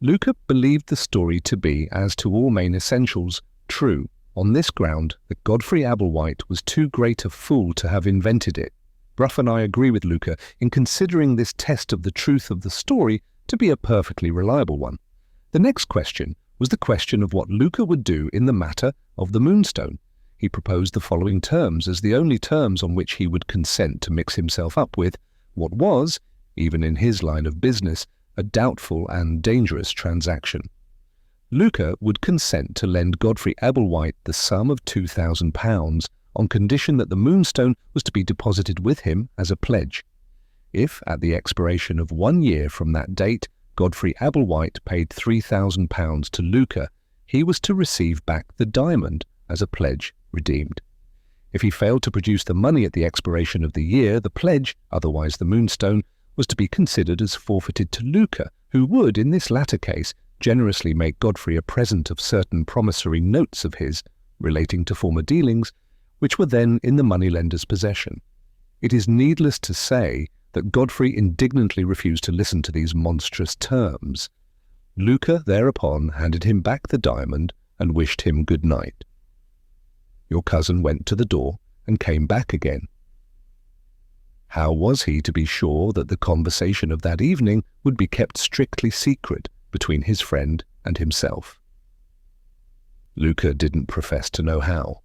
Luca believed the story to be, as to all main essentials, true, on this ground that Godfrey Ablewhite was too great a fool to have invented it. Bruff and I agree with Luca in considering this test of the truth of the story to be a perfectly reliable one. The next question was the question of what Luca would do in the matter of the Moonstone. He proposed the following terms as the only terms on which he would consent to mix himself up with what was, even in his line of business, a doubtful and dangerous transaction. Luca would consent to lend Godfrey Ablewhite the sum of £2,000 on condition that the Moonstone was to be deposited with him as a pledge. If, at the expiration of 1 year from that date, Godfrey Ablewhite paid £3,000 to Luca, he was to receive back the diamond as a pledge redeemed. If he failed to produce the money at the expiration of the year, the pledge, otherwise the Moonstone, was to be considered as forfeited to Luca, who would, in this latter case, generously make Godfrey a present of certain promissory notes of his relating to former dealings, which were then in the moneylender's possession. It is needless to say that Godfrey indignantly refused to listen to these monstrous terms. Luca thereupon handed him back the diamond and wished him good night. Your cousin went to the door and came back again. How was he to be sure that the conversation of that evening would be kept strictly secret between his friend and himself? Luca didn't profess to know how.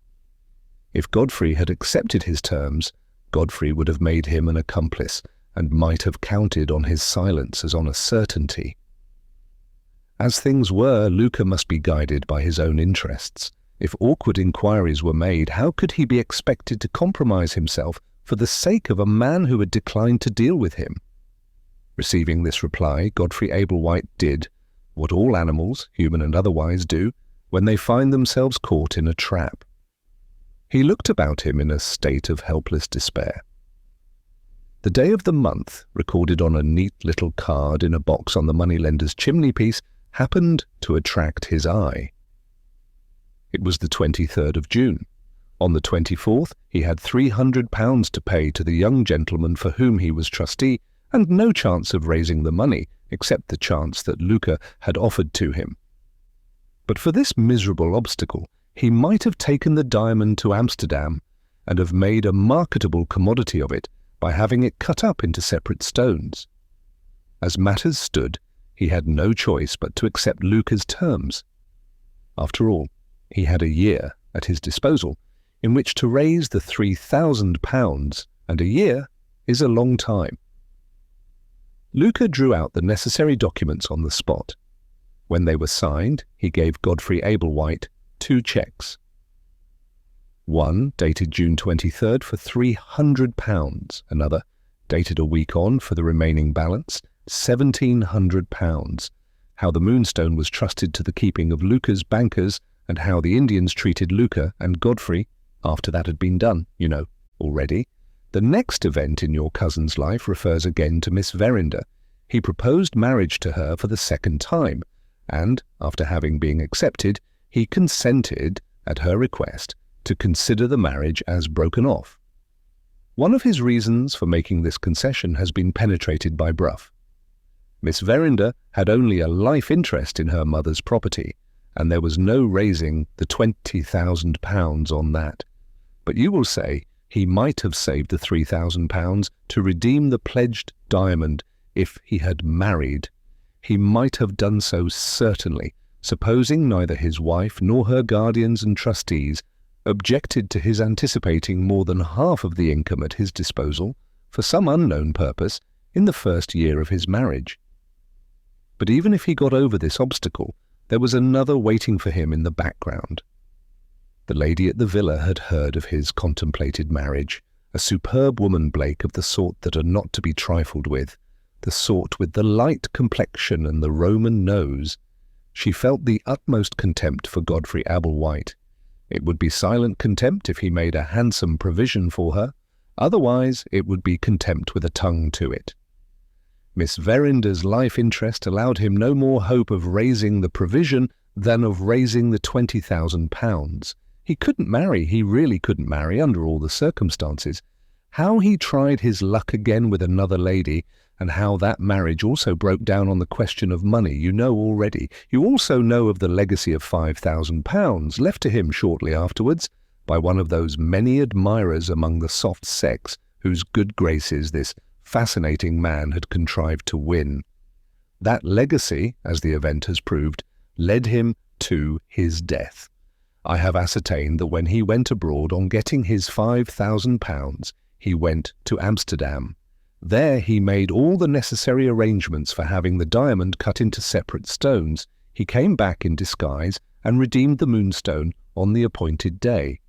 If Godfrey had accepted his terms, Godfrey would have made him an accomplice and might have counted on his silence as on a certainty. As things were, Luca must be guided by his own interests. If awkward inquiries were made, how could he be expected to compromise himself for the sake of a man who had declined to deal with him? Receiving this reply, Godfrey Ablewhite did what all animals, human and otherwise, do when they find themselves caught in a trap. He looked about him in a state of helpless despair. The day of the month, recorded on a neat little card in a box on the moneylender's chimney-piece, happened to attract his eye. It was the 23rd of June. On the 24th, he had £300 to pay to the young gentleman for whom he was trustee, and no chance of raising the money, except the chance that Luca had offered to him. But for this miserable obstacle, he might have taken the diamond to Amsterdam and have made a marketable commodity of it by having it cut up into separate stones. As matters stood, he had no choice but to accept Luca's terms. After all, he had a year at his disposal in which to raise the £3,000, and a year is a long time. Luca drew out the necessary documents on the spot. When they were signed, he gave Godfrey Ablewhite 2 cheques. One, dated June 23rd, for £300, another, dated a week on for the remaining balance, £1,700. How the Moonstone was trusted to the keeping of Luca's bankers, and how the Indians treated Luca and Godfrey after that had been done, you know, already. The next event in your cousin's life refers again to Miss Verinder. He proposed marriage to her for the second time, and, after having been accepted, he consented, at her request, to consider the marriage as broken off. One of his reasons for making this concession has been penetrated by Bruff. Miss Verinder had only a life interest in her mother's property, and there was no raising the £20,000 on that. But you will say he might have saved the £3,000 to redeem the pledged diamond if he had married. He might have done so certainly, supposing neither his wife nor her guardians and trustees objected to his anticipating more than half of the income at his disposal, for some unknown purpose, in the first year of his marriage. But even if he got over this obstacle, there was another waiting for him in the background. The lady at the villa had heard of his contemplated marriage, a superb woman, Blake, of the sort that are not to be trifled with, the sort with the light complexion and the Roman nose. She felt the utmost contempt for Godfrey Ablewhite. It would be silent contempt if he made a handsome provision for her, otherwise it would be contempt with a tongue to it. Miss Verinder's life interest allowed him no more hope of raising the provision than of raising the £20,000. He couldn't marry, he really couldn't marry under all the circumstances. How he tried his luck again with another lady, and how that marriage also broke down on the question of money, you know already. You also know of the legacy of £5,000 left to him shortly afterwards by one of those many admirers among the soft sex whose good graces this fascinating man had contrived to win. That legacy, as the event has proved, led him to his death. I have ascertained that when he went abroad on getting his £5,000, he went to Amsterdam. There he made all the necessary arrangements for having the diamond cut into separate stones. He came back in disguise and redeemed the Moonstone on the appointed day.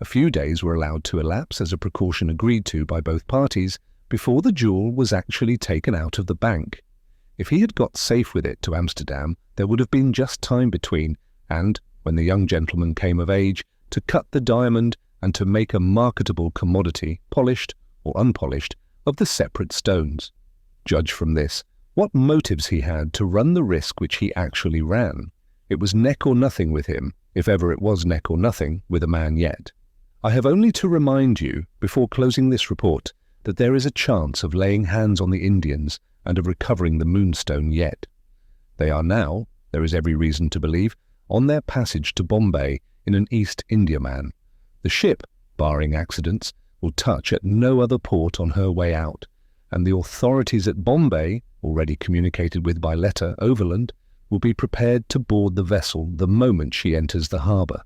A few days were allowed to elapse as a precaution agreed to by both parties before the jewel was actually taken out of the bank. If he had got safe with it to Amsterdam, there would have been just time between, and, when the young gentleman came of age, to cut the diamond and to make a marketable commodity, polished or unpolished, of the separate stones. Judge from this what motives he had to run the risk which he actually ran. It was neck or nothing with him, if ever it was neck or nothing with a man yet. I have only to remind you, before closing this report, that there is a chance of laying hands on the Indians and of recovering the Moonstone yet. They are now, there is every reason to believe, on their passage to Bombay in an East Indiaman. The ship, barring accidents, will touch at no other port on her way out, and the authorities at Bombay, already communicated with by letter overland, will be prepared to board the vessel the moment she enters the harbour.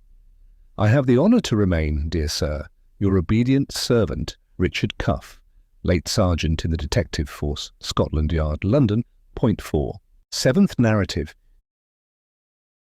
I have the honour to remain, dear sir, your obedient servant, Richard Cuff, late Sergeant in the Detective Force, Scotland Yard, London, Point 4. Seventh narrative.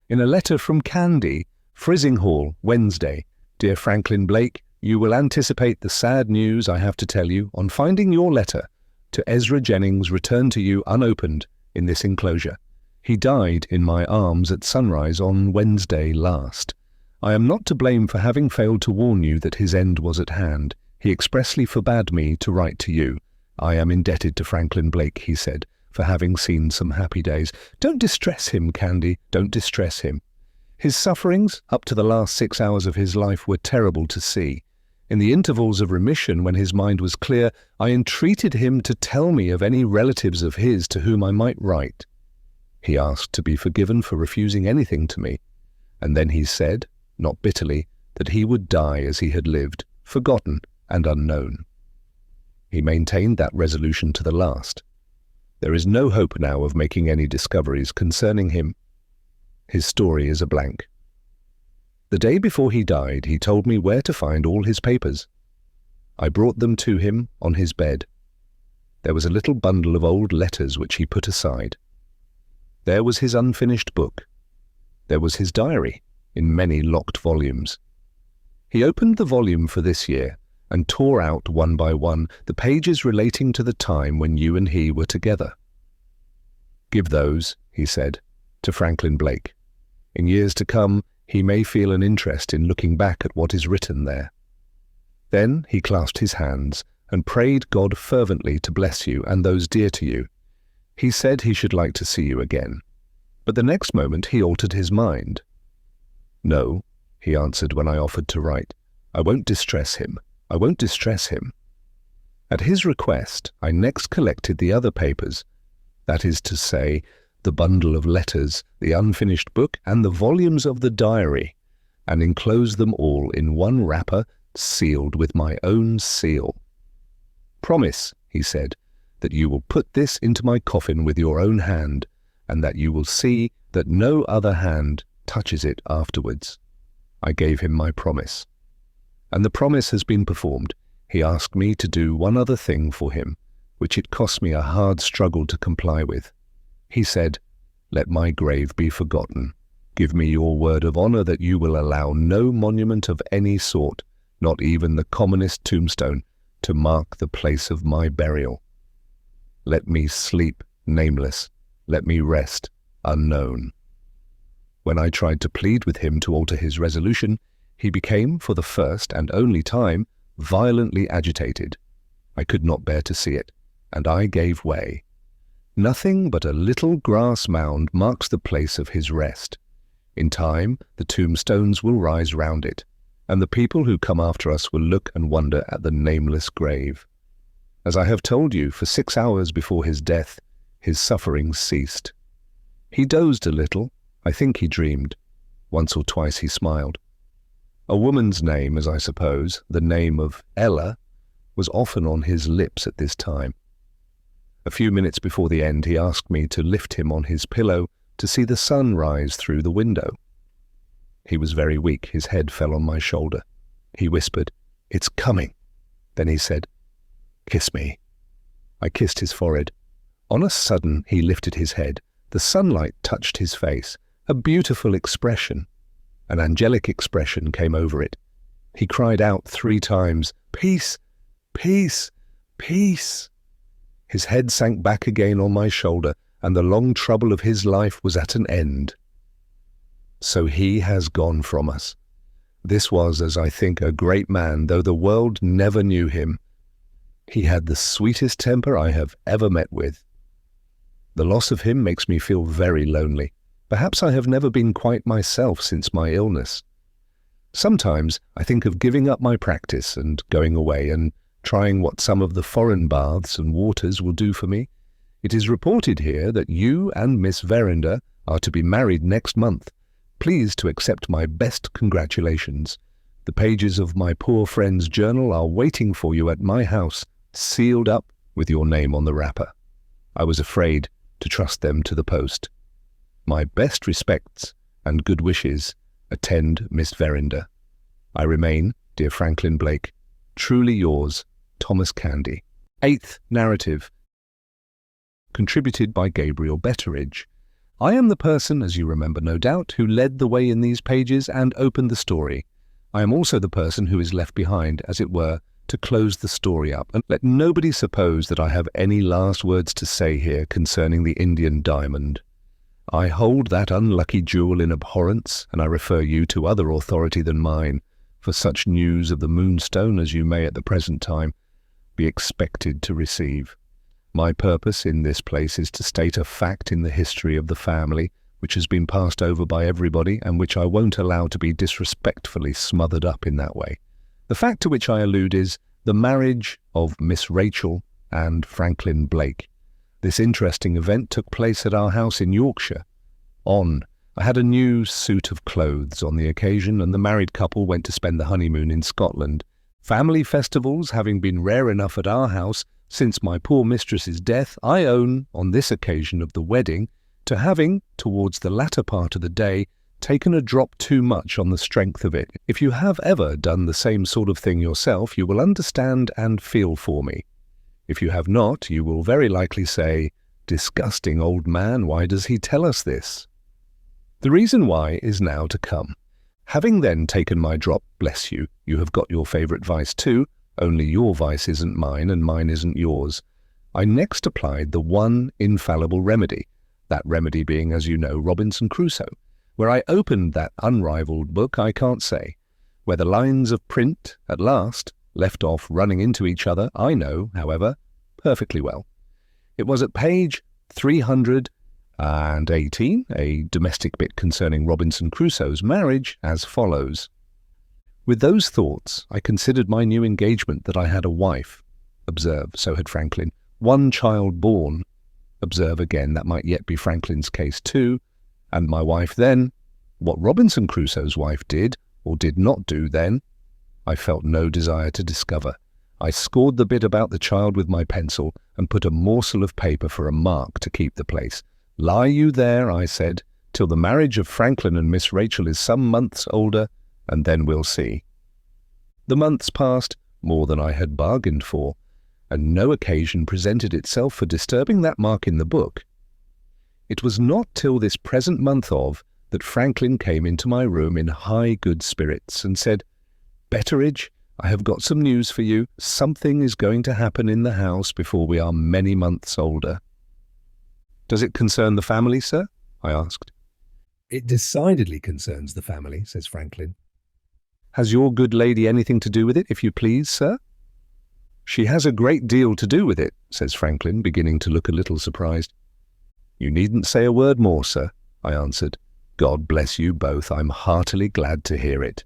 In a letter from Candy, Frizinghall, Wednesday. Dear Franklin Blake, you will anticipate the sad news I have to tell you on finding your letter to Ezra Jennings returned to you unopened in this enclosure. He died in my arms at sunrise on Wednesday last. I am not to blame for having failed to warn you that his end was at hand. He expressly forbade me to write to you. I am indebted to Franklin Blake, he said, for having seen some happy days. Don't distress him, Candy, don't distress him. His sufferings, up to the last 6 hours of his life, were terrible to see. In the intervals of remission, when his mind was clear, I entreated him to tell me of any relatives of his to whom I might write. He asked to be forgiven for refusing anything to me, and then he said, not bitterly, that he would die as he had lived, forgotten and unknown. He maintained that resolution to the last. There is no hope now of making any discoveries concerning him. His story is a blank. The day before he died, he told me where to find all his papers. I brought them to him on his bed. There was a little bundle of old letters which he put aside. There was his unfinished book. There was his diary, in many locked volumes. He opened the volume for this year and tore out one by one the pages relating to the time when you and he were together. Give those, he said, to Franklin Blake. In years to come, he may feel an interest in looking back at what is written there. Then he clasped his hands and prayed God fervently to bless you and those dear to you. He said he should like to see you again, but the next moment he altered his mind. No, he answered when I offered to write. I won't distress him. I won't distress him. At his request, I next collected the other papers, that is to say, the bundle of letters, the unfinished book, and the volumes of the diary, and enclosed them all in one wrapper sealed with my own seal. Promise, he said, that you will put this into my coffin with your own hand, and that you will see that no other hand touches it afterwards. I gave him my promise. And the promise has been performed. He asked me to do one other thing for him, which it cost me a hard struggle to comply with. He said, let my grave be forgotten. Give me your word of honor that you will allow no monument of any sort, not even the commonest tombstone, to mark the place of my burial. Let me sleep nameless. Let me rest unknown. When I tried to plead with him to alter his resolution, he became, for the first and only time, violently agitated. I could not bear to see it, and I gave way. Nothing but a little grass mound marks the place of his rest. In time, the tombstones will rise round it, and the people who come after us will look and wonder at the nameless grave. As I have told you, for 6 hours before his death, his sufferings ceased. He dozed a little. I think he dreamed. Once or twice he smiled. A woman's name, as I suppose, the name of Ella, was often on his lips at this time. A few minutes before the end, he asked me to lift him on his pillow to see the sun rise through the window. He was very weak. His head fell on my shoulder. He whispered, "It's coming." Then he said, "Kiss me." I kissed his forehead. On a sudden, he lifted his head. The sunlight touched his face. A beautiful expression, an angelic expression came over it. He cried out 3 times, "Peace, peace, peace." His head sank back again on my shoulder, and the long trouble of his life was at an end. So he has gone from us. This was, as I think, a great man, though the world never knew him. He had the sweetest temper I have ever met with. The loss of him makes me feel very lonely. Perhaps I have never been quite myself since my illness. Sometimes I think of giving up my practice and going away and trying what some of the foreign baths and waters will do for me. It is reported here that you and Miss Verinder are to be married next month. Please to accept my best congratulations. The pages of my poor friend's journal are waiting for you at my house, sealed up with your name on the wrapper. I was afraid to trust them to the post. My best respects and good wishes attend Miss Verinder. I remain, dear Franklin Blake, truly yours, Thomas Candy. 8th narrative, contributed by Gabriel Betteridge. I am the person, as you remember no doubt, who led the way in these pages and opened the story. I am also the person who is left behind, as it were, to close the story up. And let nobody suppose that I have any last words to say here concerning the Indian diamond. I hold that unlucky jewel in abhorrence, and I refer you to other authority than mine, for such news of the Moonstone as you may at the present time be expected to receive. My purpose in this place is to state a fact in the history of the family, which has been passed over by everybody, and which I won't allow to be disrespectfully smothered up in that way. The fact to which I allude is the marriage of Miss Rachel and Franklin Blake. This interesting event took place at our house in Yorkshire. I had a new suit of clothes on the occasion, and the married couple went to spend the honeymoon in Scotland. Family festivals having been rare enough at our house since my poor mistress's death, I own, on this occasion of the wedding, to having, towards the latter part of the day, taken a drop too much on the strength of it. If you have ever done the same sort of thing yourself, you will understand and feel for me. If you have not, you will very likely say, "Disgusting old man, why does he tell us this?" The reason why is now to come. Having then taken my drop, bless you, you have got your favourite vice too, only your vice isn't mine and mine isn't yours. I next applied the one infallible remedy, that remedy being, as you know, Robinson Crusoe. Where I opened that unrivalled book, I can't say. Where the lines of print, at last, left off running into each other, I know, however, perfectly well. It was at page 318, a domestic bit concerning Robinson Crusoe's marriage, as follows. With those thoughts, I considered my new engagement that I had a wife. Observe, so had Franklin. One child born. Observe again, that might yet be Franklin's case too. And my wife then. What Robinson Crusoe's wife did, or did not do then, I felt no desire to discover. I scored the bit about the child with my pencil and put a morsel of paper for a mark to keep the place. Lie you there, I said, till the marriage of Franklin and Miss Rachel is some months older, and then we'll see. The months passed, more than I had bargained for, and no occasion presented itself for disturbing that mark in the book. It was not till this present month that Franklin came into my room in high good spirits and said, "Betteridge, I have got some news for you. Something is going to happen in the house before we are many months older." "Does it concern the family, sir?" I asked. "It decidedly concerns the family," says Franklin. "Has your good lady anything to do with it, if you please, sir?" "She has a great deal to do with it," says Franklin, beginning to look a little surprised. "You needn't say a word more, sir," I answered. "God bless you both. I'm heartily glad to hear it."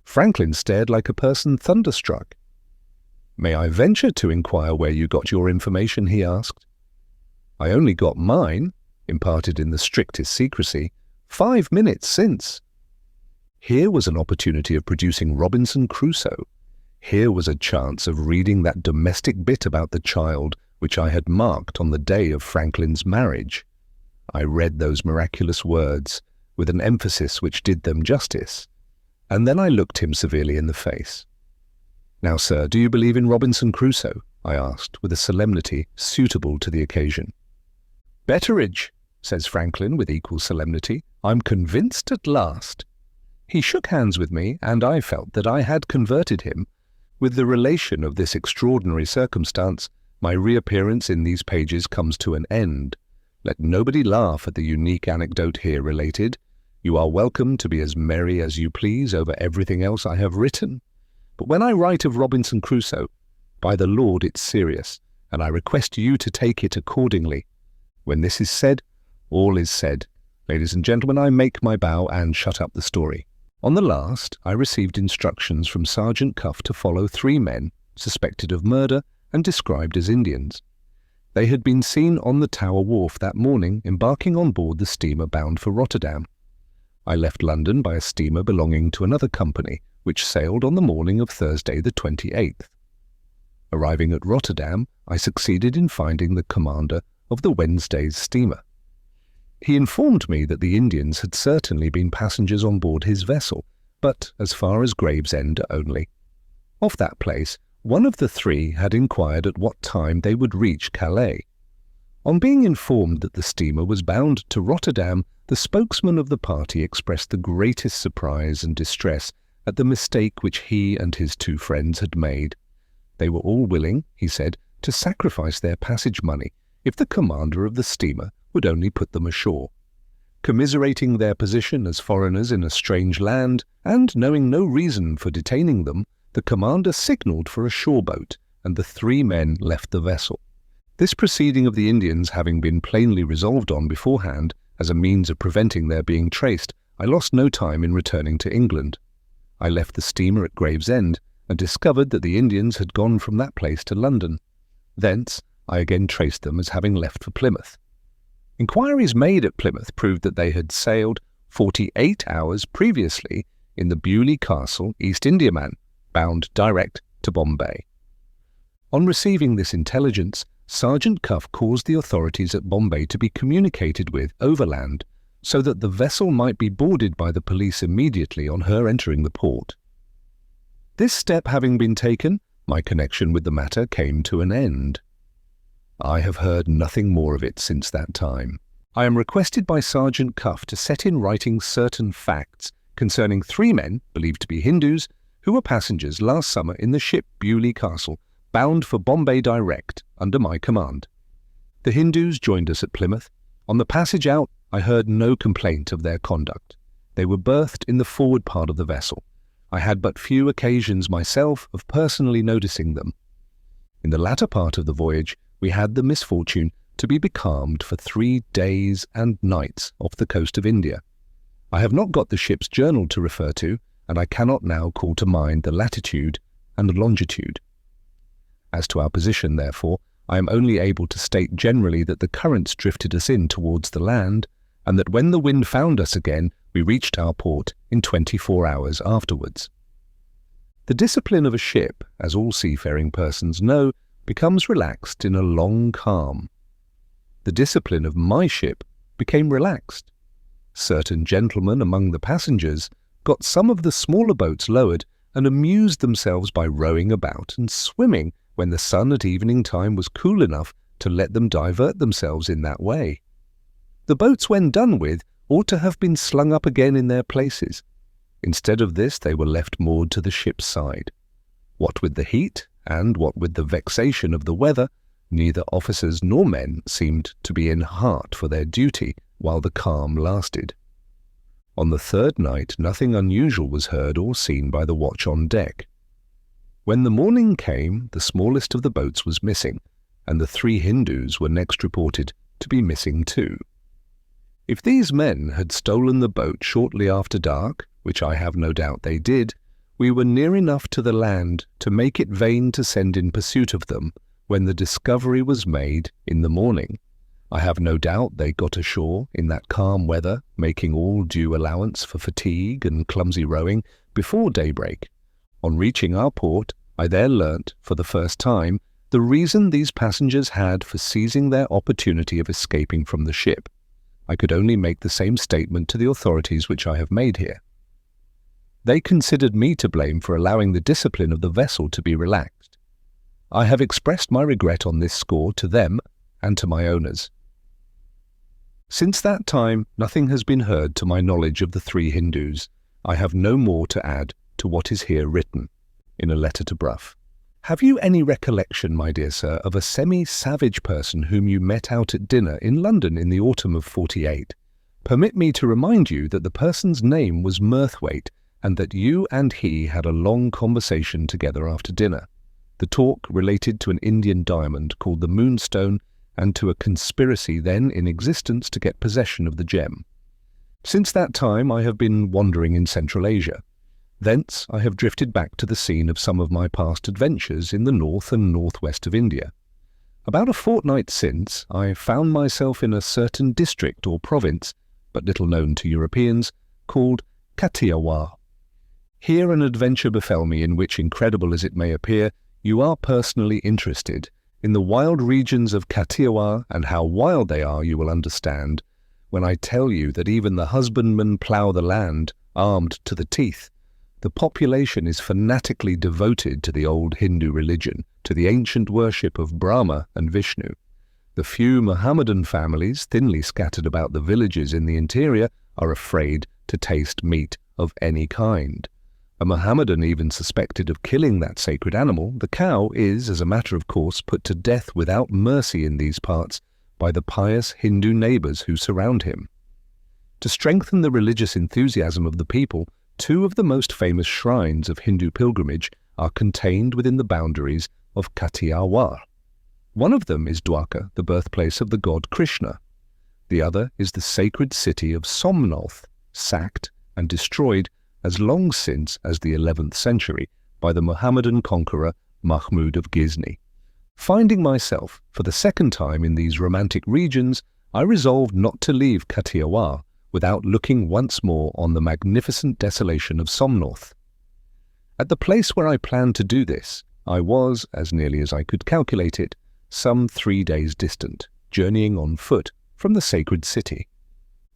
Franklin stared like a person thunderstruck. "May I venture to inquire where you got your information?" he asked. "I only got mine, imparted in the strictest secrecy, 5 minutes since." Here was an opportunity of producing Robinson Crusoe. Here was a chance of reading that domestic bit about the child which I had marked on the day of Franklin's marriage. I read those miraculous words with an emphasis which did them justice, and then I looked him severely in the face. "Now, sir, do you believe in Robinson Crusoe?" I asked, with a solemnity suitable to the occasion. "Betteridge," says Franklin with equal solemnity, "I'm convinced at last." He shook hands with me, and I felt that I had converted him. With the relation of this extraordinary circumstance, my reappearance in these pages comes to an end. Let nobody laugh at the unique anecdote here related. You are welcome to be as merry as you please over everything else I have written. But when I write of Robinson Crusoe, by the Lord it's serious, and I request you to take it accordingly. When this is said, all is said. Ladies and gentlemen, I make my bow and shut up the story. On the last, I received instructions from Sergeant Cuff to follow 3 men, suspected of murder and described as Indians. They had been seen on the Tower Wharf that morning, embarking on board the steamer bound for Rotterdam. I left London by a steamer belonging to another company, which sailed on the morning of Thursday the 28th. Arriving at Rotterdam, I succeeded in finding the commander of the Wednesday's steamer. He informed me that the Indians had certainly been passengers on board his vessel, but as far as Gravesend only. Off that place, one of the 3 had inquired at what time they would reach Calais. On being informed that the steamer was bound to Rotterdam, the spokesman of the party expressed the greatest surprise and distress at the mistake which he and his 2 friends had made. They were all willing, he said, to sacrifice their passage money if the commander of the steamer would only put them ashore. Commiserating their position as foreigners in a strange land, and knowing no reason for detaining them, the commander signalled for a shore boat, and the 3 men left the vessel. This proceeding of the Indians having been plainly resolved on beforehand as a means of preventing their being traced, I lost no time in returning to England. I left the steamer at Gravesend, and discovered that the Indians had gone from that place to London. Thence I again traced them as having left for Plymouth. Inquiries made at Plymouth proved that they had sailed 48 hours previously in the Bewley Castle East Indiaman, bound direct to Bombay. On receiving this intelligence, Sergeant Cuff caused the authorities at Bombay to be communicated with overland, so that the vessel might be boarded by the police immediately on her entering the port. This step having been taken, my connection with the matter came to an end. I have heard nothing more of it since that time. I am requested by Sergeant Cuff to set in writing certain facts concerning 3 men, believed to be Hindus, who were passengers last summer in the ship Bewley Castle, bound for Bombay direct, under my command. The Hindus joined us at Plymouth. On the passage out, I heard no complaint of their conduct. They were berthed in the forward part of the vessel. I had but few occasions myself of personally noticing them. In the latter part of the voyage, we had the misfortune to be becalmed for 3 days and nights off the coast of India. I have not got the ship's journal to refer to, and I cannot now call to mind the latitude and longitude. As to our position, therefore, I am only able to state generally that the currents drifted us in towards the land, and that when the wind found us again, we reached our port in 24 hours afterwards. The discipline of a ship, as all seafaring persons know, becomes relaxed in a long calm. The discipline of my ship became relaxed. Certain gentlemen among the passengers got some of the smaller boats lowered and amused themselves by rowing about and swimming when the sun at evening time was cool enough to let them divert themselves in that way. The boats, when done with, ought to have been slung up again in their places. Instead of this, they were left moored to the ship's side. What with the heat, and what with the vexation of the weather, neither officers nor men seemed to be in heart for their duty while the calm lasted. On the 3rd night, nothing unusual was heard or seen by the watch on deck. When the morning came, the smallest of the boats was missing, and the 3 Hindus were next reported to be missing too. If these men had stolen the boat shortly after dark, which I have no doubt they did, we were near enough to the land to make it vain to send in pursuit of them when the discovery was made in the morning. I have no doubt they got ashore in that calm weather, making all due allowance for fatigue and clumsy rowing, before daybreak. On reaching our port, I there learnt, for the first time, the reason these passengers had for seizing their opportunity of escaping from the ship. I could only make the same statement to the authorities which I have made here. They considered me to blame for allowing the discipline of the vessel to be relaxed. I have expressed my regret on this score to them and to my owners. Since that time, nothing has been heard to my knowledge of the 3 Hindus. I have no more to add to what is here written in a letter to Brough. Have you any recollection, my dear sir, of a semi-savage person whom you met out at dinner in London in the autumn of '48? Permit me to remind you that the person's name was Mirthwaite, and that you and he had a long conversation together after dinner. The talk related to an Indian diamond called the Moonstone, and to a conspiracy then in existence to get possession of the gem. Since that time I have been wandering in Central Asia. Thence I have drifted back to the scene of some of my past adventures in the north and northwest of India. About a fortnight since, I found myself in a certain district or province, but little known to Europeans, called Kathiawar. Here an adventure befell me in which, incredible as it may appear, you are personally interested. In the wild regions of Kathiawar, and how wild they are you will understand, when I tell you that even the husbandmen plough the land, armed to the teeth. The population is fanatically devoted to the old Hindu religion, to the ancient worship of Brahma and Vishnu. The few Mohammedan families thinly scattered about the villages in the interior are afraid to taste meat of any kind. A Mohammedan even suspected of killing that sacred animal, the cow is, as a matter of course, put to death without mercy in these parts by the pious Hindu neighbours who surround him. To strengthen the religious enthusiasm of the people, two of the most famous shrines of Hindu pilgrimage are contained within the boundaries of Kathiawar. One of them is Dwarka, the birthplace of the god Krishna. The other is the sacred city of Somnath, sacked and destroyed as long since as the 11th century by the Mohammedan conqueror Mahmud of Ghizni. Finding myself for the second time in these romantic regions, I resolved not to leave Kathiawar without looking once more on the magnificent desolation of Somnath. At the place where I planned to do this, I was, as nearly as I could calculate it, some 3 days distant, journeying on foot from the sacred city.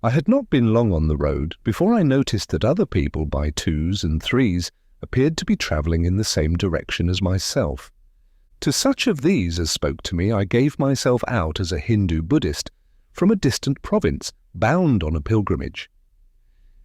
I had not been long on the road before I noticed that other people by twos and threes appeared to be travelling in the same direction as myself. To such of these as spoke to me I gave myself out as a Hindu Buddhist from a distant province, bound on a pilgrimage.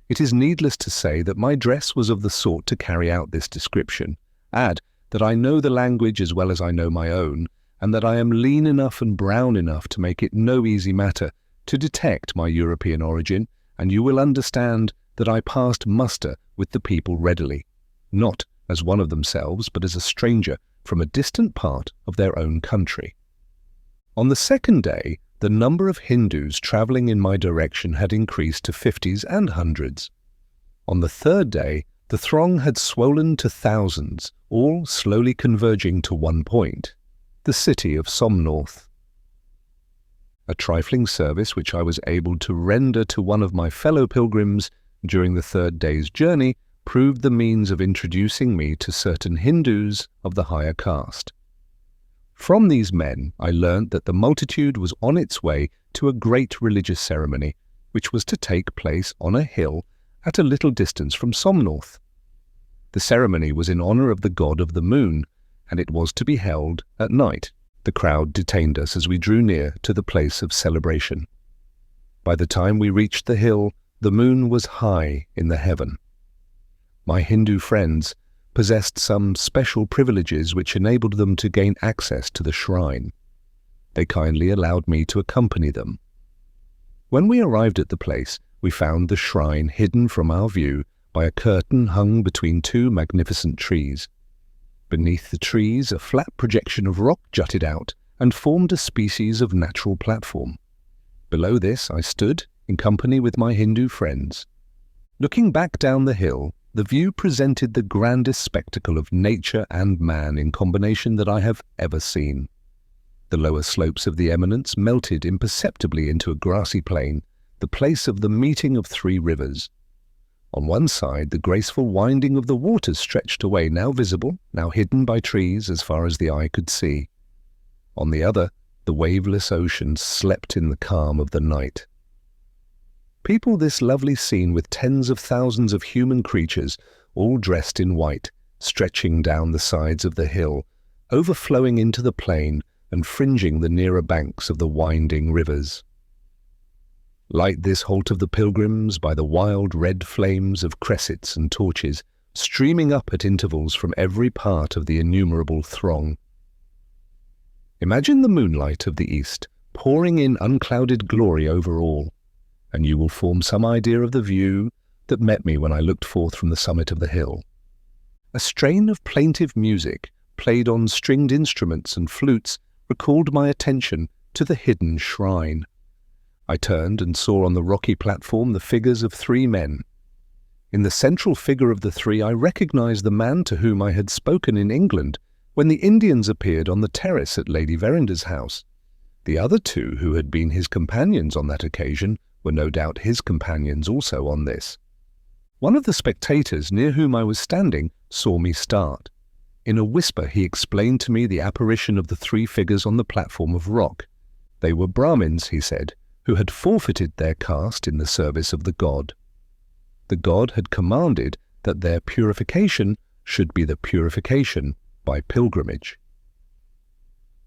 It is needless to say that my dress was of the sort to carry out this description. Add that I know the language as well as I know my own, and that I am lean enough and brown enough to make it no easy matter to detect my European origin, and you will understand that I passed muster with the people readily, not as one of themselves, but as a stranger from a distant part of their own country. On the second day, the number of Hindus travelling in my direction had increased to 50s and 100s. On the third day, the throng had swollen to thousands, all slowly converging to one point, the city of Somnath. A trifling service which I was able to render to one of my fellow pilgrims during the third day's journey proved the means of introducing me to certain Hindus of the higher caste. From these men I learnt that the multitude was on its way to a great religious ceremony, which was to take place on a hill at a little distance from Somnath. The ceremony was in honour of the god of the moon, and it was to be held at night. The crowd detained us as we drew near to the place of celebration. By the time we reached the hill, the moon was high in the heaven. My Hindu friends possessed some special privileges which enabled them to gain access to the shrine. They kindly allowed me to accompany them. When we arrived at the place, we found the shrine hidden from our view by a curtain hung between two magnificent trees. Beneath the trees, a flat projection of rock jutted out and formed a species of natural platform. Below this I stood in company with my Hindu friends. Looking back down the hill, the view presented the grandest spectacle of nature and man in combination that I have ever seen. The lower slopes of the eminence melted imperceptibly into a grassy plain, the place of the meeting of three rivers. On one side, the graceful winding of the waters stretched away, now visible, now hidden by trees as far as the eye could see. On the other, the waveless ocean slept in the calm of the night. People this lovely scene with tens of thousands of human creatures, all dressed in white, stretching down the sides of the hill, overflowing into the plain and fringing the nearer banks of the winding rivers. Light this halt of the pilgrims by the wild red flames of cressets and torches, streaming up at intervals from every part of the innumerable throng. Imagine the moonlight of the east pouring in unclouded glory over all, and you will form some idea of the view that met me when I looked forth from the summit of the hill. A strain of plaintive music, played on stringed instruments and flutes, recalled my attention to the hidden shrine. I turned and saw on the rocky platform the figures of three men. In the central figure of the three I recognized the man to whom I had spoken in England when the Indians appeared on the terrace at Lady Verinder's house. The other two, who had been his companions on that occasion, were no doubt his companions also on this. One of the spectators near whom I was standing saw me start. In a whisper he explained to me the apparition of the three figures on the platform of rock. They were Brahmins, he said, who had forfeited their caste in the service of the god. The god had commanded that their purification should be the purification by pilgrimage.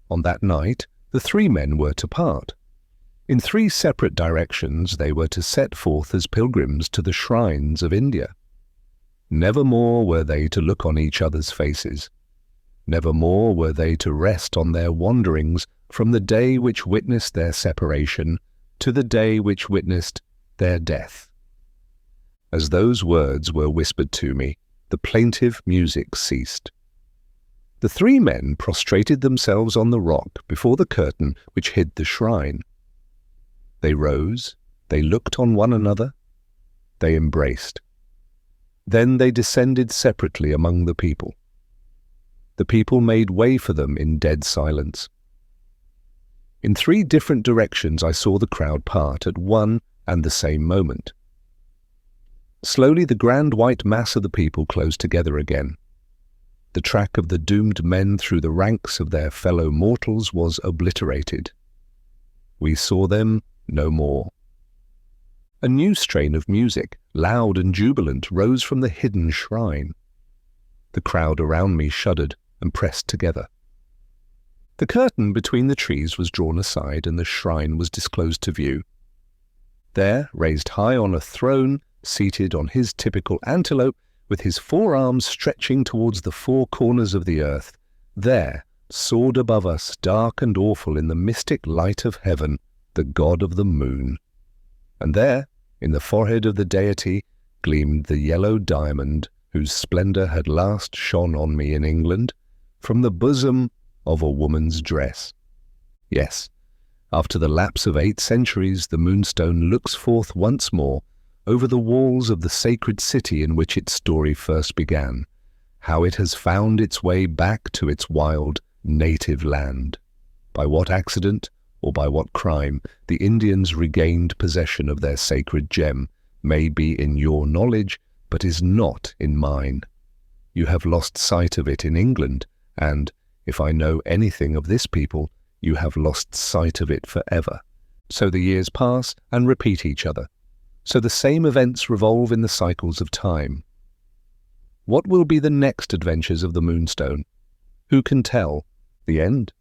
On that night, the three men were to part. In three separate directions they were to set forth as pilgrims to the shrines of India. Never more were they to look on each other's faces. Never more were they to rest on their wanderings from the day which witnessed their separation to the day which witnessed their death. As those words were whispered to me, the plaintive music ceased. The three men prostrated themselves on the rock before the curtain which hid the shrine. They rose, they looked on one another, they embraced. Then they descended separately among the people. The people made way for them in dead silence. In three different directions I saw the crowd part at one and the same moment. Slowly the grand white mass of the people closed together again. The track of the doomed men through the ranks of their fellow mortals was obliterated. We saw them no more. A new strain of music, loud and jubilant, rose from the hidden shrine. The crowd around me shuddered and pressed together. The curtain between the trees was drawn aside and the shrine was disclosed to view. There, raised high on a throne, seated on his typical antelope, with his forearms stretching towards the four corners of the earth, there, soared above us, dark and awful in the mystic light of heaven, the god of the moon. And there, in the forehead of the deity, gleamed the yellow diamond whose splendour had last shone on me in England, from the bosom of a woman's dress. Yes, after the lapse of 8 centuries, the Moonstone looks forth once more over the walls of the sacred city in which its story first began, how it has found its way back to its wild, native land. By what accident, or by what crime, the Indians regained possession of their sacred gem may be in your knowledge, but is not in mine. You have lost sight of it in England, and, if I know anything of this people, you have lost sight of it forever. So the years pass and repeat each other. So the same events revolve in the cycles of time. What will be the next adventures of the Moonstone? Who can tell? The end?